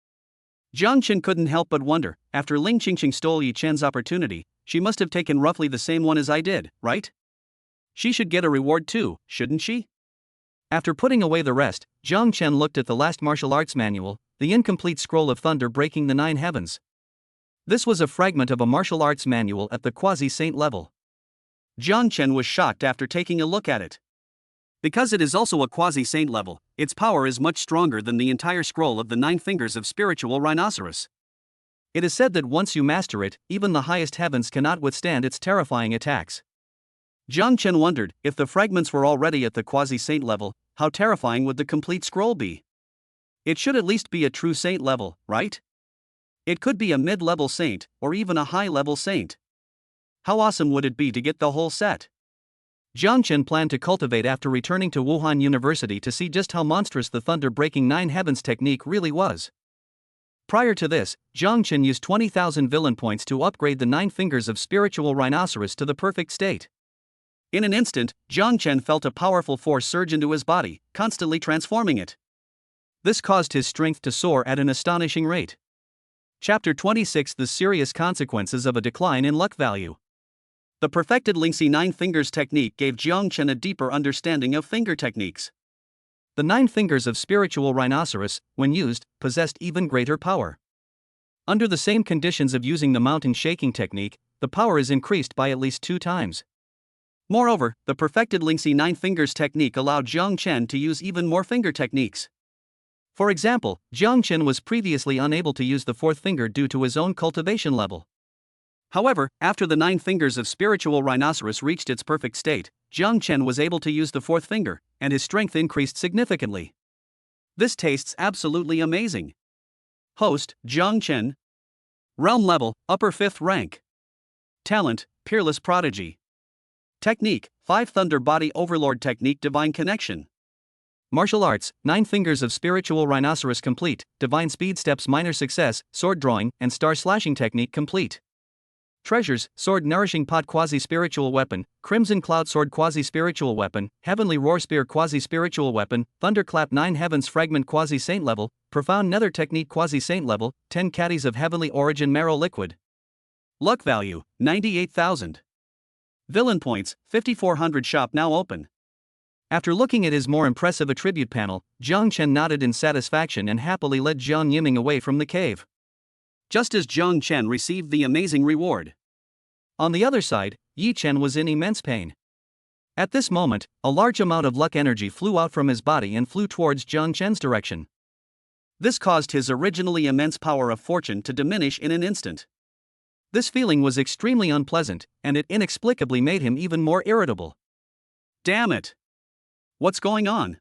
Speaker 1: Jiang Chen couldn't help but wonder, after Ling Qingqing stole Yi Chen's opportunity, she must have taken roughly the same one as I did, right? She should get a reward too, shouldn't she?
Speaker 2: After putting away the rest, Jiang Chen looked at the last martial arts manual, the incomplete scroll of thunder breaking the 9 heavens. This was a fragment of a martial arts manual at the quasi-saint level.
Speaker 1: Jiang Chen was shocked after taking a look at it. Because it is also a quasi-saint level, its power is much stronger than the entire scroll of the 9 fingers of spiritual rhinoceros.
Speaker 2: It is said that once you master it, even the highest heavens cannot withstand its terrifying attacks.
Speaker 1: Jiang Chen wondered, if the fragments were already at the quasi-saint level, how terrifying would the complete scroll be? It should at least be a true saint level, right? It could be a mid-level saint, or even a high-level saint. How awesome would it be to get the whole set? Jiang Chen planned to cultivate after returning to Wuhan University to see just how monstrous the thunder-breaking 9 heavens technique really was. Prior to this, Jiang Chen used 20,000 villain points to upgrade the 9 fingers of spiritual rhinoceros to the perfect state. In an instant, Jiang Chen felt a powerful force surge into his body, constantly transforming it. This caused his strength to soar at an astonishing rate. Chapter 26: The Serious Consequences of a Decline in Luck Value. The perfected Lingxi 9 fingers technique gave Jiang Chen a deeper understanding of finger techniques. The 9 fingers of spiritual rhinoceros, when used, possessed even greater power. Under the same conditions of using the mountain shaking technique, the power is increased by at least 2 times. Moreover, the perfected Lingxi 9 fingers technique allowed Jiang Chen to use even more finger techniques. For example, Jiang Chen was previously unable to use the 4th finger due to his own cultivation level. However, after the 9 fingers of spiritual rhinoceros reached its perfect state, Jiang Chen was able to use the 4th finger, and his strength increased significantly. This tastes absolutely amazing. Host, Jiang Chen. Realm level, upper 5th rank. Talent, Peerless Prodigy. Technique, 5 Thunder Body Overlord Technique Divine Connection. Martial Arts, 9 Fingers of Spiritual Rhinoceros complete, Divine Speed Steps Minor Success, Sword Drawing, and Star Slashing Technique complete. Treasures, Sword Nourishing Pot Quasi-Spiritual Weapon, Crimson Cloud Sword Quasi-Spiritual Weapon, Heavenly Roar Spear Quasi-Spiritual Weapon, Thunderclap 9 Heavens Fragment Quasi-Saint Level, Profound Nether Technique Quasi-Saint Level, 10 Caddies of Heavenly Origin Marrow Liquid. Luck Value, 98,000. Villain Points, 5,400. Shop now open. After looking at his more impressive attribute panel, Jiang Chen nodded in satisfaction and happily led Jiang Yiming away from the cave. Just as Jiang Chen received the amazing reward. On the other side, Yi Chen was in immense pain. At this moment, a large amount of luck energy flew out from his body and flew towards Jiang Chen's direction. This caused his originally immense power of fortune to diminish in an instant. This feeling was extremely unpleasant, and it inexplicably made him even more irritable. Damn it! What's going on?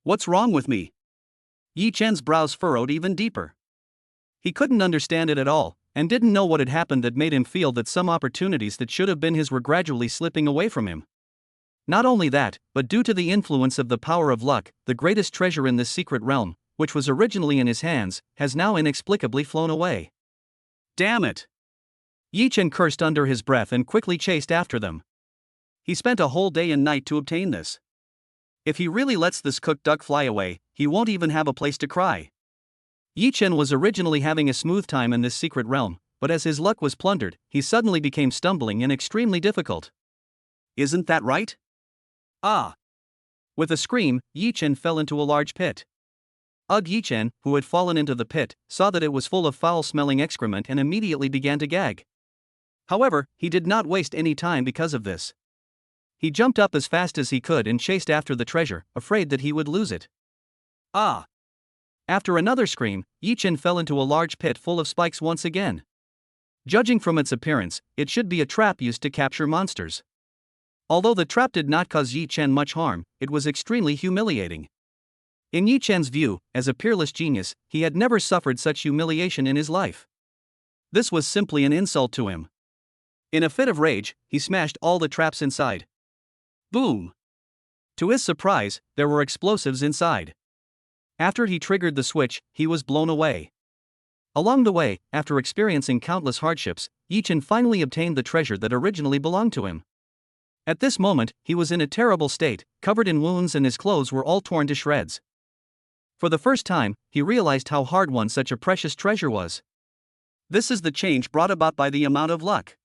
Speaker 1: What's wrong with me? Yi Chen's brows furrowed even deeper. He couldn't understand it at all, and didn't know what had happened that made him feel that some opportunities that should have been his were gradually slipping away from him. Not only that, but due to the influence of the power of luck, the greatest treasure in this secret realm,
Speaker 2: which was originally in his hands, has now inexplicably flown away.
Speaker 1: Damn it!
Speaker 2: Yi Chen cursed under his breath and quickly chased after them.
Speaker 1: He spent a whole day and night to obtain this. If he really lets this cooked duck fly away, he won't even have a place to cry.
Speaker 2: Yi Chen was originally having a smooth time in this secret realm, but as his luck was plundered, he suddenly became stumbling and extremely difficult.
Speaker 1: Isn't that right? Ah!
Speaker 2: With a scream, Yi Chen fell into a large pit. Ugh! Yi Chen, who had fallen into the pit, saw that it was full of foul-smelling excrement and immediately began to gag. However, he did not waste any time because of this. He jumped up as fast as he could and chased after the treasure, afraid that he would lose it.
Speaker 1: Ah!
Speaker 2: After another scream, Yi Chen fell into a large pit full of spikes once again. Judging from its appearance, it should be a trap used to capture monsters. Although the trap did not cause Yi Chen much harm, it was extremely humiliating. In Yi Chen's view, as a peerless genius, he had never suffered such humiliation in his life.
Speaker 1: This was simply an insult to him. In a fit of rage, he smashed all the traps inside. Boom! To his surprise, there were explosives inside. After he triggered the switch, he was blown away. Along the way, after experiencing countless hardships, Yi Chen finally obtained the treasure that originally belonged to him. At this moment, he was in a terrible state, covered in wounds and his clothes were all torn to shreds. For the first time, he realized how hard-won such a precious treasure was. This is the change brought about by the amount of luck.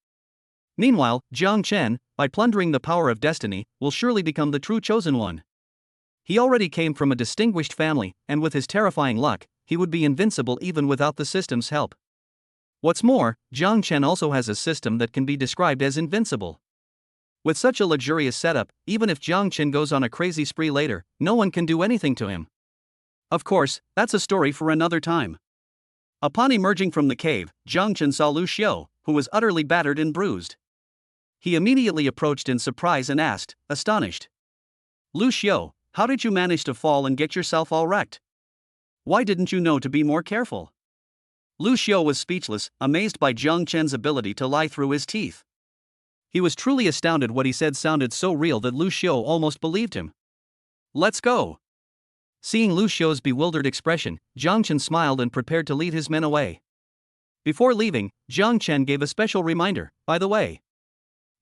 Speaker 2: Meanwhile, Jiang Chen, by plundering the power of destiny, will surely become the true chosen one. He already came from a distinguished family, and with his terrifying luck, he would be invincible even without the system's help. What's more, Jiang Chen also has a system that can be described as invincible. With such a luxurious setup, even if Jiang Chen goes on a crazy spree later, no one can do anything to him.
Speaker 1: Of course, that's a story for another time. Upon emerging from the cave, Jiang Chen saw Lu Xiu, who was utterly battered and bruised. He immediately approached in surprise and asked, astonished, "Lu Xiu, how did you manage to fall and get yourself all wrecked? Why didn't you know to be more careful?" Lu Xiu was speechless, amazed by Jiang Chen's ability to lie through his teeth. He was truly astounded. What he said sounded so real that Lu Xiu almost believed him. "Let's go." Seeing Lu Xiu's bewildered expression, Jiang Chen smiled and prepared to lead his men away. Before leaving, Jiang Chen gave a special reminder, "By the way,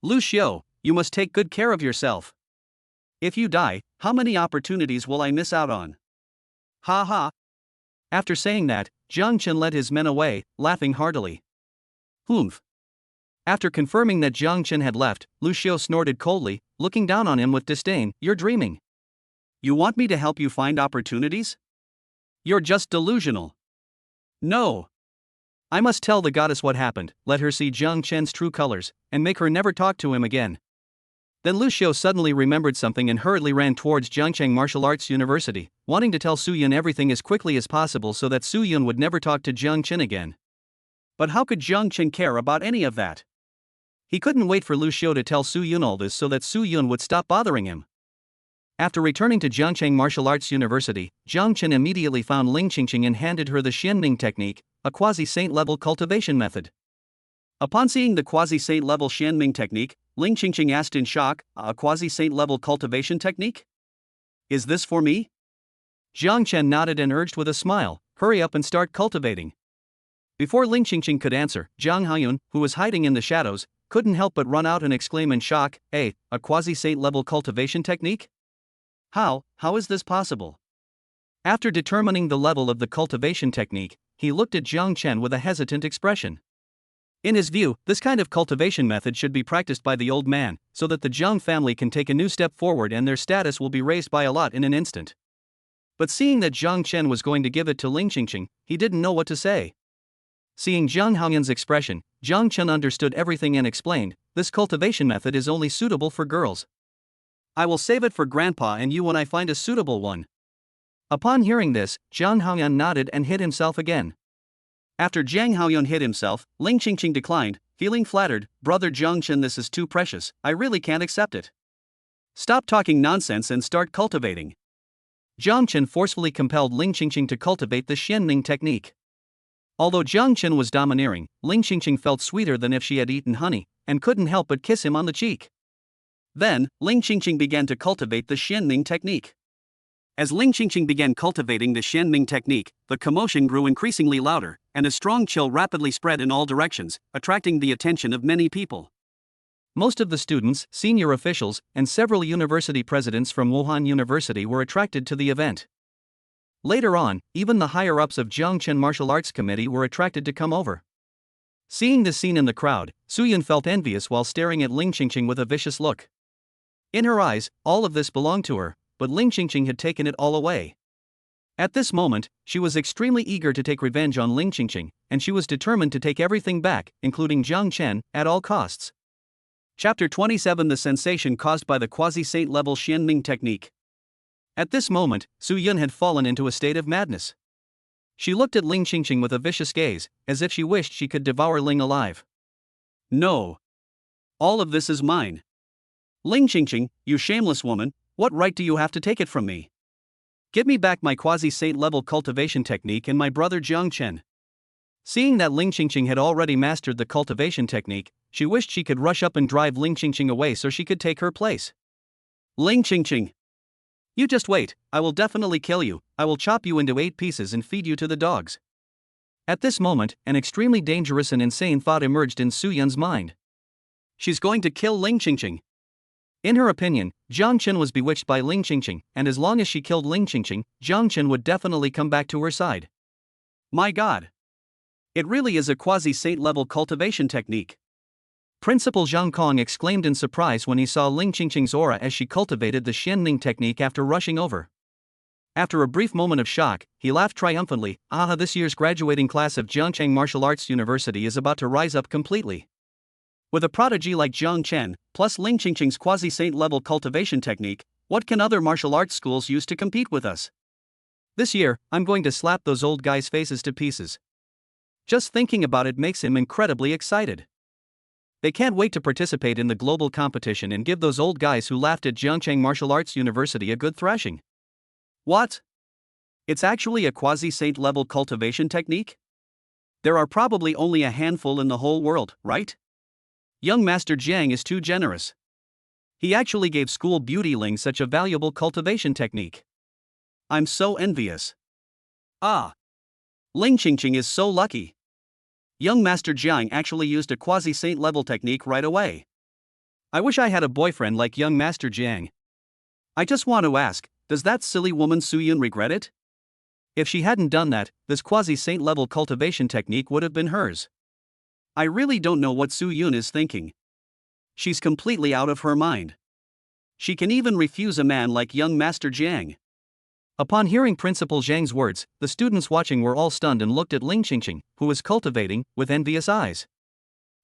Speaker 1: Lu Xiu, you must take good care of yourself. If you die, how many opportunities will I miss out on?" Ha ha. After saying that, Jiang Chen led his men away, laughing heartily. Humph. After confirming that Jiang Chen had left, Lu Xiu snorted coldly, looking down on him with disdain. "You're dreaming. You want me to help you find opportunities? You're just delusional." "No. I must tell the goddess what happened, let her see Jiang Chen's true colors, and make her never talk to him again." Then Lu Xiu suddenly remembered something and hurriedly ran towards Jiangcheng Martial Arts University, wanting to tell Su Yun everything as quickly as possible so that Su Yun would never talk to Jiang Chen again. But how could Jiang Chen care about any of that? He couldn't wait for Lu Xiu to tell Su Yun all this so that Su Yun would stop bothering him. After returning to Jiangcheng Martial Arts University, Jiang Chen immediately found Ling Qingqing and handed her the Xianming technique, a quasi-saint level cultivation method. Upon seeing the quasi-saint level Xianming technique, Ling Qingqing asked in shock, "A quasi-saint level cultivation technique? Is this for me?" Jiang Chen nodded and urged with a smile, "Hurry up and start cultivating." Before Ling Qingqing could answer, Zhang Haoyun, who was hiding in the shadows, couldn't help but run out and exclaim in shock, "A quasi-saint level cultivation technique? How is this possible?" After determining the level of the cultivation technique, he looked at Jiang Chen with a hesitant expression. In his view, this kind of cultivation method should be practiced by the old man, so that the Jiang family can take a new step forward and their status will be raised by a lot in an instant. But seeing that Jiang Chen was going to give it to Ling Qingqing, he didn't know what to say. Seeing Zhang Haoyun's expression, Jiang Chen understood everything and explained, "This cultivation method is only suitable for girls. I will save it for Grandpa and you when I find a suitable one." Upon hearing this, Zhang Haoyun nodded and hid himself again. After Zhang Haoyun hid himself, Ling Qingqing declined, feeling flattered, "Brother Jiang Chen, this is too precious, I really can't accept it. Stop talking nonsense and start cultivating." Jiang Chen forcefully compelled Ling Qingqing to cultivate the Xianming technique. Although Jiang Chen was domineering, Ling Qingqing felt sweeter than if she had eaten honey, and couldn't help but kiss him on the cheek. Then, Ling Qingqing began to cultivate the Xianming technique. As Ling Qingqing began cultivating the Xianming technique, the commotion grew increasingly louder, and a strong chill rapidly spread in all directions, attracting the attention of many people.
Speaker 2: Most of the students, senior officials, and several university presidents from Wuhan University were attracted to the event. Later on, even the higher-ups of Zhongchen Martial Arts Committee were attracted to come over. Seeing this scene in the crowd, Suyun felt envious while staring at Ling Qingqing with a vicious look. In her eyes, all of this belonged to her, but Ling Qingqing had taken it all away. At this moment, she was extremely eager to take revenge on Ling Qingqing, and she was determined to take everything back, including Jiang Chen, at all costs.
Speaker 1: Chapter 27: The sensation caused by the quasi-saint level Xianming technique.
Speaker 2: At this moment, Su Yun had fallen into a state of madness. She looked at Ling Qingqing with a vicious gaze, as if she wished she could devour Ling alive.
Speaker 1: No. All of this is mine. Ling Qingqing, you shameless woman, what right do you have to take it from me? Give me back my quasi-saint level cultivation technique and my brother Jiang Chen.
Speaker 2: Seeing that Ling Qingqing had already mastered the cultivation technique, she wished she could rush up and drive Ling Qingqing away so she could take her place.
Speaker 1: Ling Qingqing, you just wait, I will definitely kill you, I will chop you into 8 pieces and feed you to the dogs.
Speaker 2: At this moment, an extremely dangerous and insane thought emerged in Su Yun's mind.
Speaker 1: She's going to kill Ling Qingqing.
Speaker 2: In her opinion, Jiang Chen was bewitched by Ling Qingqing, and as long as she killed Ling Qingqing, Jiang Chen would definitely come back to her side.
Speaker 1: My God! It really is a quasi-saint level cultivation technique.
Speaker 2: Principal Zhang Kong exclaimed in surprise when he saw Ling Qingqing's aura as she cultivated the Xianming technique after rushing over. After a brief moment of shock, he laughed triumphantly. "Aha, this year's graduating class of Jiangcheng Martial Arts University is about to rise up completely. With a prodigy like Jiang Chen, plus Ling Qingqing's quasi-saint level cultivation technique, what can other martial arts schools use to compete with us? This year, I'm going to slap those old guys' faces to pieces." Just thinking about it makes him incredibly excited. They can't wait to participate in the global competition and give those old guys who laughed at Jiangcheng Martial Arts University a good thrashing. What? It's actually a quasi-saint level cultivation technique? There are probably only a handful in the whole world, right? Young Master Jiang is too generous. He actually gave school beauty Ling such a valuable cultivation technique. I'm so envious. Ah! Ling Qingqing is so lucky. Young Master Jiang actually used a quasi-saint level technique right away. I wish I had a boyfriend like young Master Jiang. I just want to ask, does that silly woman Su Yun regret it? If she hadn't done that, this quasi-saint level cultivation technique would have been hers. I really don't know what Su Yun is thinking. She's completely out of her mind. She can even refuse a man like young Master Jiang. Upon hearing Principal Zhang's words, the students watching were all stunned and looked at Ling Qingqing, who was cultivating, with envious eyes.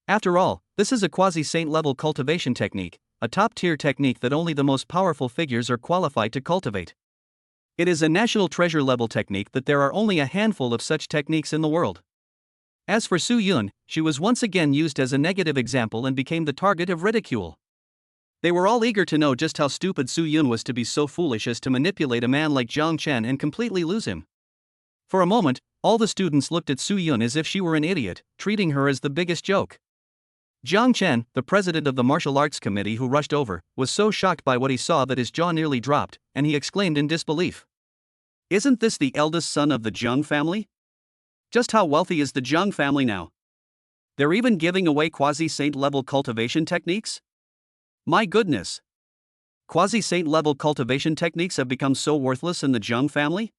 Speaker 2: After all, this is a quasi-saint level cultivation technique, a top-tier technique that only the most powerful figures are qualified to cultivate. It is a national treasure level technique that there are only a handful of such techniques in the world. As for Su Yun, she was once again used as a negative example and became the target of ridicule. They were all eager to know just how stupid Su Yun was to be so foolish as to manipulate a man like Jiang Chen and completely lose him. For a moment, all the students looked at Su Yun as if she were an idiot, treating her as the biggest joke. Jiang Chen, the president of the martial arts committee who rushed over, was so shocked by what he saw that his jaw nearly dropped, and he exclaimed in disbelief. Isn't this the eldest son of the Jiang family? Just how wealthy is the Jiang family now? They're even giving away quasi-saint level cultivation techniques? My goodness! Quasi-saint level cultivation techniques have become so worthless in the Jiang family?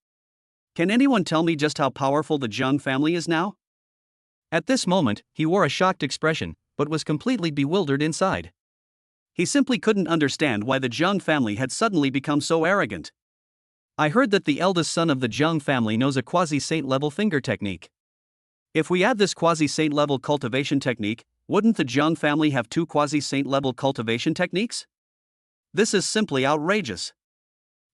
Speaker 2: Can anyone tell me just how powerful the Jiang family is now? At this moment, he wore a shocked expression, but was completely bewildered inside. He simply couldn't understand why the Jiang family had suddenly become so arrogant. I heard that the eldest son of the Jiang family knows a quasi-saint level finger technique. If we add this quasi-saint level cultivation technique, wouldn't the Jiang family have 2 quasi-saint level cultivation techniques? This is simply outrageous.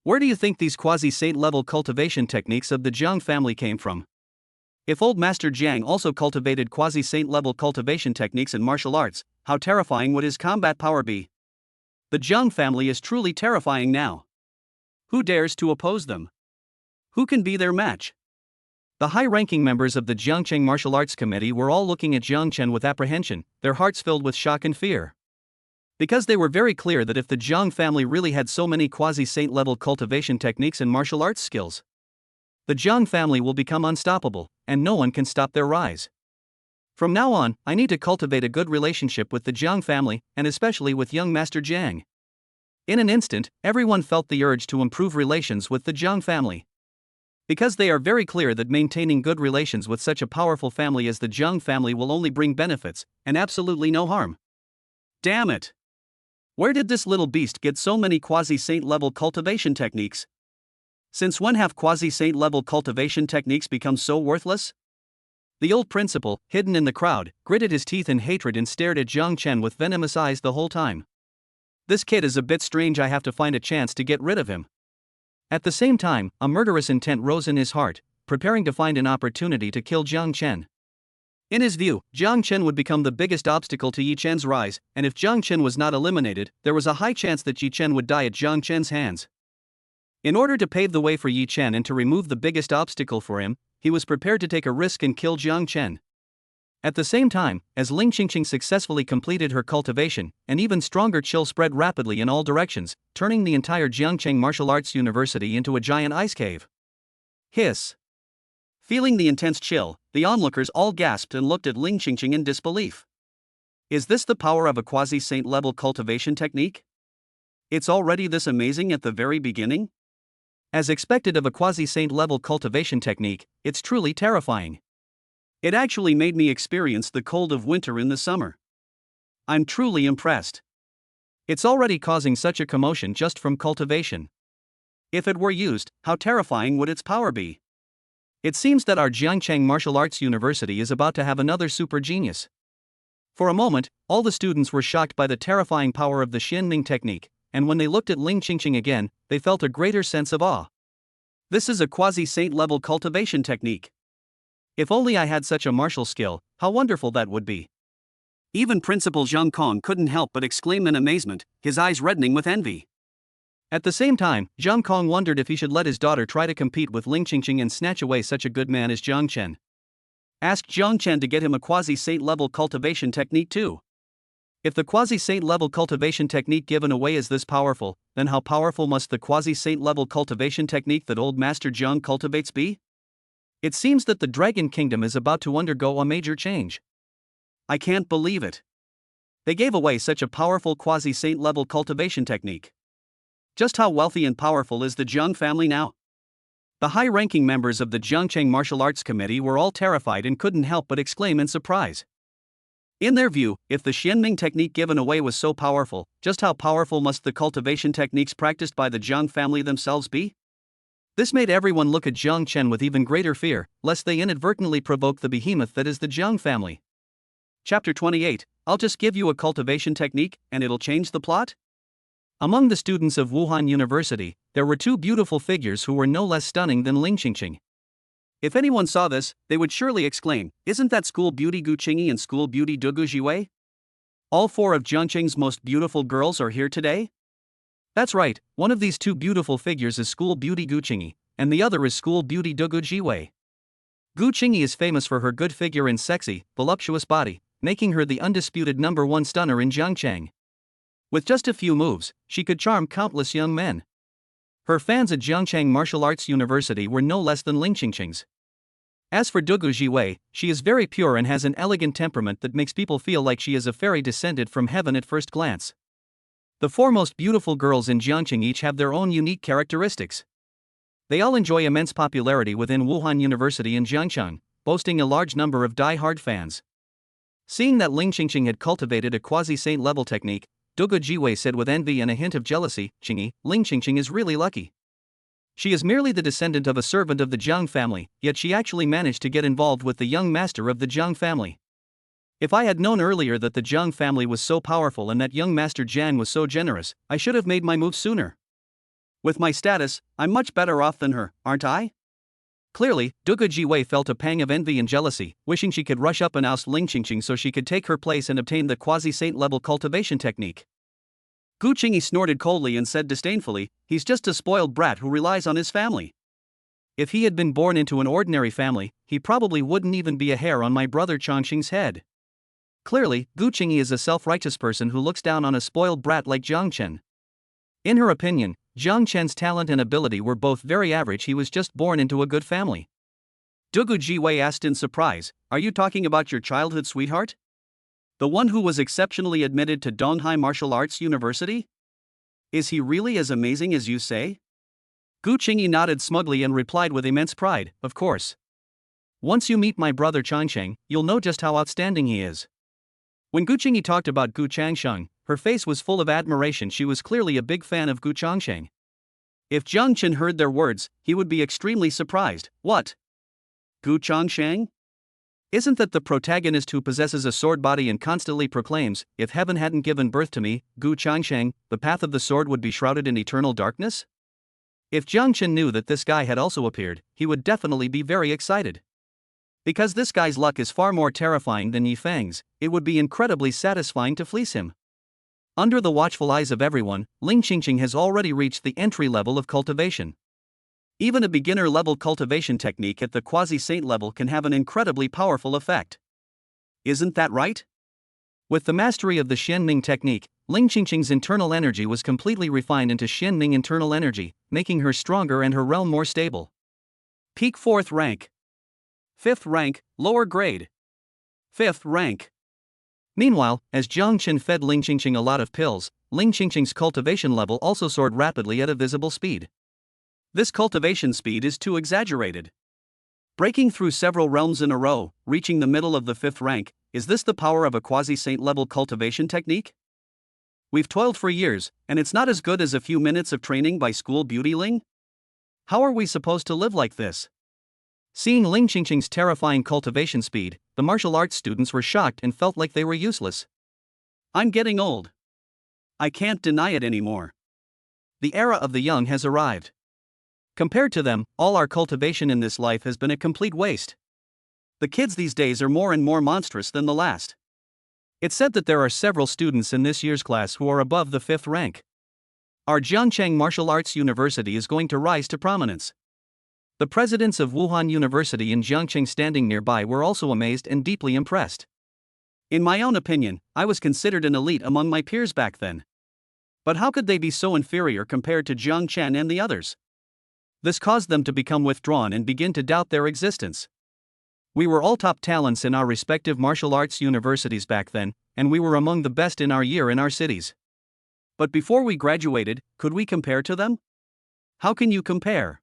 Speaker 2: Where do you think these quasi-saint level cultivation techniques of the Jiang family came from? If old Master Jiang also cultivated quasi-saint level cultivation techniques in martial arts, how terrifying would his combat power be? The Jiang family is truly terrifying now. Who dares to oppose them? Who can be their match? The high-ranking members of the Jiangcheng Martial Arts Committee were all looking at Jiang Chen with apprehension, their hearts filled with shock and fear. Because they were very clear that if the Jiang family really had so many quasi-saint level cultivation techniques and martial arts skills, the Jiang family will become unstoppable, and no one can stop their rise. From now on, I need to cultivate a good relationship with the Jiang family, and especially with young Master Jiang. In an instant, everyone felt the urge to improve relations with the Jiang family. Because they are very clear that maintaining good relations with such a powerful family as the Jiang family will only bring benefits, and absolutely no harm. Damn it! Where did this little beast get so many quasi-saint level cultivation techniques? Since when have quasi-saint level cultivation techniques become so worthless? The old principal, hidden in the crowd, gritted his teeth in hatred and stared at Jiang Chen with venomous eyes the whole time. This kid is a bit strange, I have to find a chance to get rid of him. At the same time, a murderous intent rose in his heart, preparing to find an opportunity to kill Jiang Chen. In his view, Jiang Chen would become the biggest obstacle to Yi Chen's rise, and if Jiang Chen was not eliminated, there was a high chance that Yi Chen would die at Jiang Chen's hands. In order to pave the way for Yi Chen and to remove the biggest obstacle for him, he was prepared to take a risk and kill Jiang Chen. At the same time, as Ling Qingqing successfully completed her cultivation, an even stronger chill spread rapidly in all directions, turning the entire Jiangcheng Martial Arts University into a giant ice cave. Hiss! Feeling the intense chill, the onlookers all gasped and looked at Ling Qingqing in disbelief. Is this the power of a quasi-saint level cultivation technique? It's already this amazing at the very beginning? As expected of a quasi-saint level cultivation technique, it's truly terrifying. It actually made me experience the cold of winter in the summer. I'm truly impressed. It's already causing such a commotion just from cultivation. If it were used, how terrifying would its power be? It seems that our Jiangcheng Martial Arts University is about to have another super genius. For a moment, all the students were shocked by the terrifying power of the Xianming technique, and when they looked at Ling Qingqing again, they felt a greater sense of awe. This is a quasi-saint level cultivation technique. If only I had such a martial skill, how wonderful that would be. Even Principal Zhang Kong couldn't help but exclaim in amazement, his eyes reddening with envy. At the same time, Zhang Kong wondered if he should let his daughter try to compete with Ling Qingqing and snatch away such a good man as Jiang Chen. Ask Jiang Chen to get him a quasi-saint level cultivation technique too. If the quasi-saint level cultivation technique given away is this powerful, then how powerful must the quasi-saint level cultivation technique that old Master Jiang cultivates be? It seems that the Dragon Kingdom is about to undergo a major change. I can't believe it. They gave away such a powerful quasi-saint level cultivation technique. Just how wealthy and powerful is the Jiang family now? The high-ranking members of the Jiangcheng Martial Arts Committee were all terrified and couldn't help but exclaim in surprise. In their view, if the Xianming technique given away was so powerful, just how powerful must the cultivation techniques practiced by the Jiang family themselves be? This made everyone look at Jiang Chen with even greater fear, lest they inadvertently provoke the behemoth that is the Jiang family. Chapter 28, I'll just give you a cultivation technique, and it'll change the plot? Among the students of Wuhan University, there were two beautiful figures who were no less stunning than Ling Qingqing. If anyone saw this, they would surely exclaim, isn't that school beauty Gu Qingyi and school beauty Dugu Jiwei? All four of Jiangcheng's most beautiful girls are here today? That's right, one of these two beautiful figures is school beauty Gu Qingyi, and the other is school beauty Dugu Jiwei. Gu Qingyi is famous for her good figure and sexy, voluptuous body, making her the undisputed #1 stunner in Jiangcheng. With just a few moves, she could charm countless young men. Her fans at Jiangcheng Martial Arts University were no less than Ling Qingqing's. As for Dugu Jiwei, she is very pure and has an elegant temperament that makes people feel like she is a fairy descended from heaven at first glance. The four most beautiful girls in Jiangcheng each have their own unique characteristics. They all enjoy immense popularity within Wuhan University in Jiangcheng, boasting a large number of die-hard fans. Seeing that Ling Qingqing had cultivated a quasi-saint level technique, Dugu Jiwei said with envy and a hint of jealousy, Qingyi, Ling Qingqing is really lucky. She is merely the descendant of a servant of the Jiang family, yet she actually managed to get involved with the young master of the Jiang family. If I had known earlier that the Jiang family was so powerful and that young Master Jiang was so generous, I should have made my move sooner. With my status, I'm much better off than her, aren't I? Clearly, Dugu Jiwei felt a pang of envy and jealousy, wishing she could rush up and oust Ling Qingqing so she could take her place and obtain the quasi-saint level cultivation technique. Gu Qingyi snorted coldly and said disdainfully, he's just a spoiled brat who relies on his family. If he had been born into an ordinary family, he probably wouldn't even be a hair on my brother Chongqing's head. Clearly, Gu Qingyi is a self-righteous person who looks down on a spoiled brat like Jiang Chen. In her opinion, Jiang Chen's talent and ability were both very average. He was just born into a good family.
Speaker 1: Dugu Jiwei asked in surprise, "Are you talking about your childhood sweetheart? The one who was exceptionally admitted to Donghai Martial Arts University? Is he really as amazing as you say?" Gu Qingyi nodded smugly and replied with immense pride, "Of course. Once you meet my brother Changsheng, you'll know just how outstanding he is." When Gu Qingyi talked about Gu Changsheng, her face was full of admiration. She was clearly a big fan of Gu Changsheng. If Jiang Chen heard their words, he would be extremely surprised. What? Gu Changsheng? Isn't that the protagonist who possesses a sword body and constantly proclaims, "If heaven hadn't given birth to me, Gu Changsheng, the path of the sword would be shrouded in eternal darkness"? If Jiang Chen knew that this guy had also appeared, he would definitely be very excited. Because this guy's luck is far more terrifying than Yi Fang's, it would be incredibly satisfying to fleece him. Under the watchful eyes of everyone, Ling Qingqing has already reached the entry level of cultivation. Even a beginner-level cultivation technique at the quasi-saint level can have an incredibly powerful effect. Isn't that right? With the mastery of the Xianming technique, Ling Qingqing's internal energy was completely refined into Xianming internal energy, making her stronger and her realm more stable. Peak 4th rank. 5th rank, lower grade. 5th rank. Meanwhile, as Jiang Chen fed Ling Qingqing a lot of pills, Ling Qingqing's cultivation level also soared rapidly at a visible speed. This cultivation speed is too exaggerated. Breaking through several realms in a row, reaching the middle of the 5th rank, is this the power of a quasi-saint level cultivation technique? We've toiled for years, and it's not as good as a few minutes of training by school beauty Ling? How are we supposed to live like this? Seeing Ling Qingqing's terrifying cultivation speed, the martial arts students were shocked and felt like they were useless. I'm getting old. I can't deny it anymore. The era of the young has arrived. Compared to them, all our cultivation in this life has been a complete waste. The kids these days are more and more monstrous than the last. It's said that there are several students in this year's class who are above the 5th rank. Our Jiangcheng Martial Arts University is going to rise to prominence. The presidents of Wuhan University and Jiangcheng standing nearby were also amazed and deeply impressed. In my own opinion, I was considered an elite among my peers back then. But how could they be so inferior compared to Jiang Chen and the others? This caused them to become withdrawn and begin to doubt their existence. We were all top talents in our respective martial arts universities back then, and we were among the best in our year in our cities. But before we graduated, could we compare to them? How can you compare?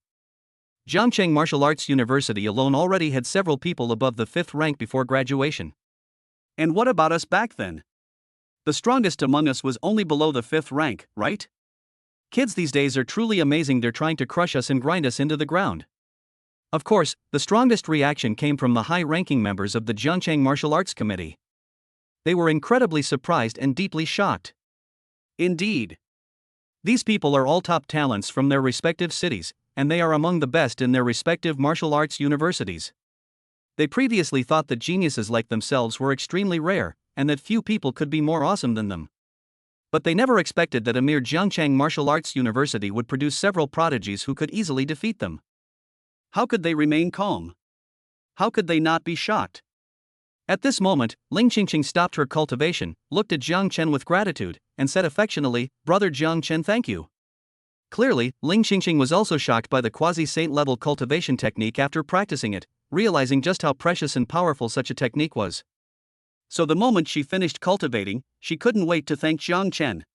Speaker 1: Jiangcheng Martial Arts University alone already had several people above the 5th rank before graduation. And what about us back then? The strongest among us was only below the 5th rank, right? Kids these days are truly amazing. They're trying to crush us and grind us into the ground. Of course, the strongest reaction came from the high-ranking members of the Jiangcheng Martial Arts Committee. They were incredibly surprised and deeply shocked. Indeed. These people are all top talents from their respective cities, and they are among the best in their respective martial arts universities. They previously thought that geniuses like themselves were extremely rare, and that few people could be more awesome than them. But they never expected that a mere Jiangcheng Martial Arts University would produce several prodigies who could easily defeat them. How could they remain calm? How could they not be shocked? At this moment, Ling Qingqing stopped her cultivation, looked at Jiang Chen with gratitude, and said affectionately, "Brother Jiang Chen, thank you." Clearly, Ling Qingqing was also shocked by the quasi-saint level cultivation technique after practicing it, realizing just how precious and powerful such a technique was. So the moment she finished cultivating, she couldn't wait to thank Jiang Chen.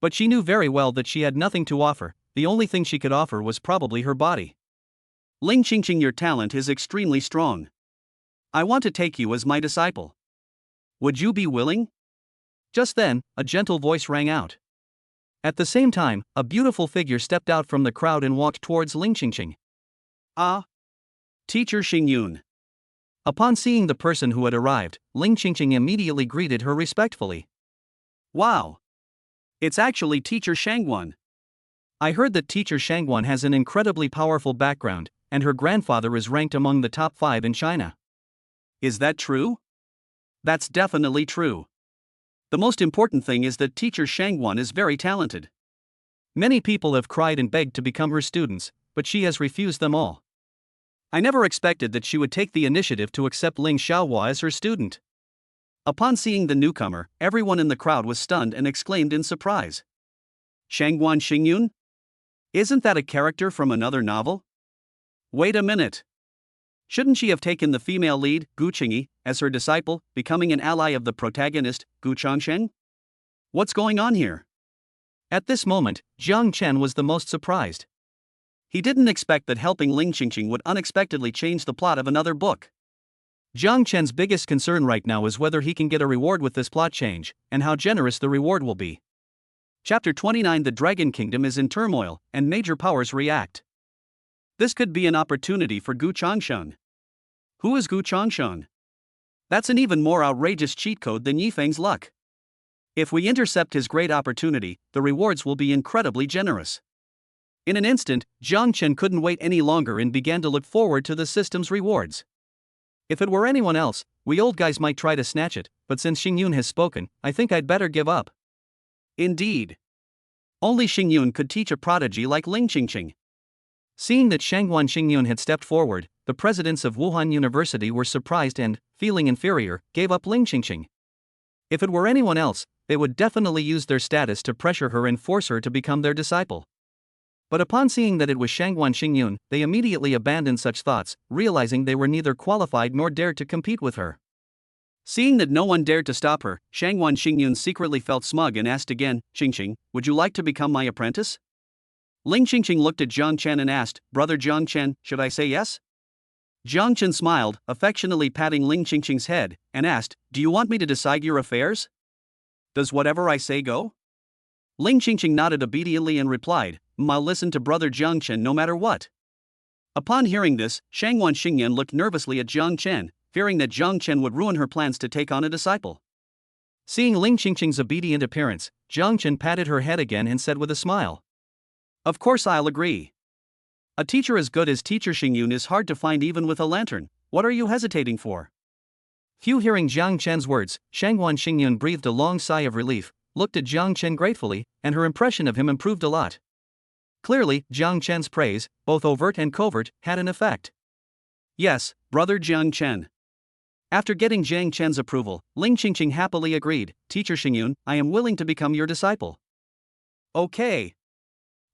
Speaker 1: But she knew very well that she had nothing to offer. The only thing she could offer was probably her body. Ling Qingqing, your talent is extremely strong. I want to take you as my disciple. Would you be willing? Just then, a gentle voice rang out. At the same time, a beautiful figure stepped out from the crowd and walked towards Ling Qingqing. Ah! Teacher Xingyun. Upon seeing the person who had arrived, Ling Qingqing immediately greeted her respectfully. Wow! It's actually Teacher Shangguan. I heard that Teacher Shangguan has an incredibly powerful background, and her grandfather is ranked among the top 5 in China. Is that true? That's definitely true. The most important thing is that Teacher Shangguan is very talented. Many people have cried and begged to become her students, but she has refused them all. I never expected that she would take the initiative to accept Ling Xiaohua as her student. Upon seeing the newcomer, everyone in the crowd was stunned and exclaimed in surprise. Shangguan Xingyun? Isn't that a character from another novel? Wait a minute. Shouldn't she have taken the female lead, Gu Qingyi, as her disciple, becoming an ally of the protagonist, Gu Changsheng? What's going on here?
Speaker 2: At this moment, Jiang Chen was the most surprised.
Speaker 1: He didn't expect that helping Ling Qingqing would unexpectedly change the plot of another book.
Speaker 2: Jiang Chen's biggest concern right now is whether he can get a reward with this plot change, and how generous the reward will be.
Speaker 1: Chapter 29. The Dragon Kingdom is in turmoil, and major powers react. This could be an opportunity for Gu Changsheng. Who is Gu Changsheng? That's an even more outrageous cheat code than Yifeng's luck. If we intercept his great opportunity, the rewards will be incredibly generous. In an instant, Jiang Chen couldn't wait any longer and began to look forward to the system's rewards. If it were anyone else, we old guys might try to snatch it, but since Xingyun has spoken, I think I'd better give up. Indeed. Only Xingyun could teach a prodigy like Ling Qingqing.
Speaker 2: Seeing that Shangguan Xingyun had stepped forward, the presidents of Wuhan University were surprised and, feeling inferior, gave up Ling Qingqing. If it were anyone else, they would definitely use their status to pressure her and force her to become their disciple. But upon seeing that it was Shangguan Xingyun, they immediately abandoned such thoughts, realizing they were neither qualified nor dared to compete with her.
Speaker 1: Seeing that no one dared to stop her, Shangguan Xingyun secretly felt smug and asked again, Qingqing, would you like to become my apprentice? Ling Qingqing looked at Jiang Chen and asked, Brother Jiang Chen, should I say yes? Jiang Chen smiled, affectionately patting Ling Qingqing's head, and asked, do you want me to decide your affairs? Does whatever I say go? Ling Qingqing nodded obediently and replied, I'll listen to Brother Jiang Chen no matter what. Upon hearing this, Shangguan Xingyun looked nervously at Jiang Chen, fearing that Jiang Chen would ruin her plans to take on a disciple.
Speaker 2: Seeing Ling Qingqing's obedient appearance, Jiang Chen patted her head again and said with a smile,
Speaker 1: Of course I'll agree. A teacher as good as Teacher Xingyun is hard to find even with a lantern. What are you hesitating for?
Speaker 2: Hearing Jiang Chen's words, Shangguan Xingyun breathed a long sigh of relief, looked at Jiang Chen gratefully, and her impression of him improved a lot. Clearly, Jiang Chen's praise, both overt and covert, had an effect.
Speaker 1: Yes, Brother Jiang Chen. After getting Jiang Chen's approval, Ling Qingqing happily agreed, Teacher Xingyun, I am willing to become your disciple. Okay.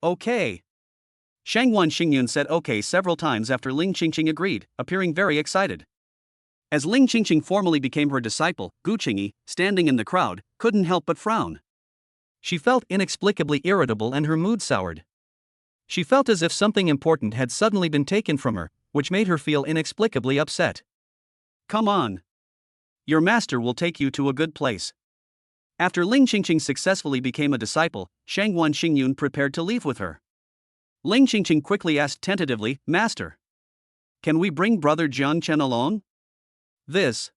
Speaker 1: Okay. Shangguan Xingyun said okay several times after Ling Qingqing agreed, appearing very excited. As Ling Qingqing formally became her disciple, Gu Qingyi, standing in the crowd, couldn't help but frown. She felt inexplicably irritable and her mood soured. She felt as if something important had suddenly been taken from her, which made her feel inexplicably upset. Come on. Your master will take you to a good place. After Ling Qingqing successfully became a disciple, Shangguan Xingyun prepared to leave with her. Ling Qingqing quickly asked tentatively, Master, can we bring Brother Jiang Chen along? This.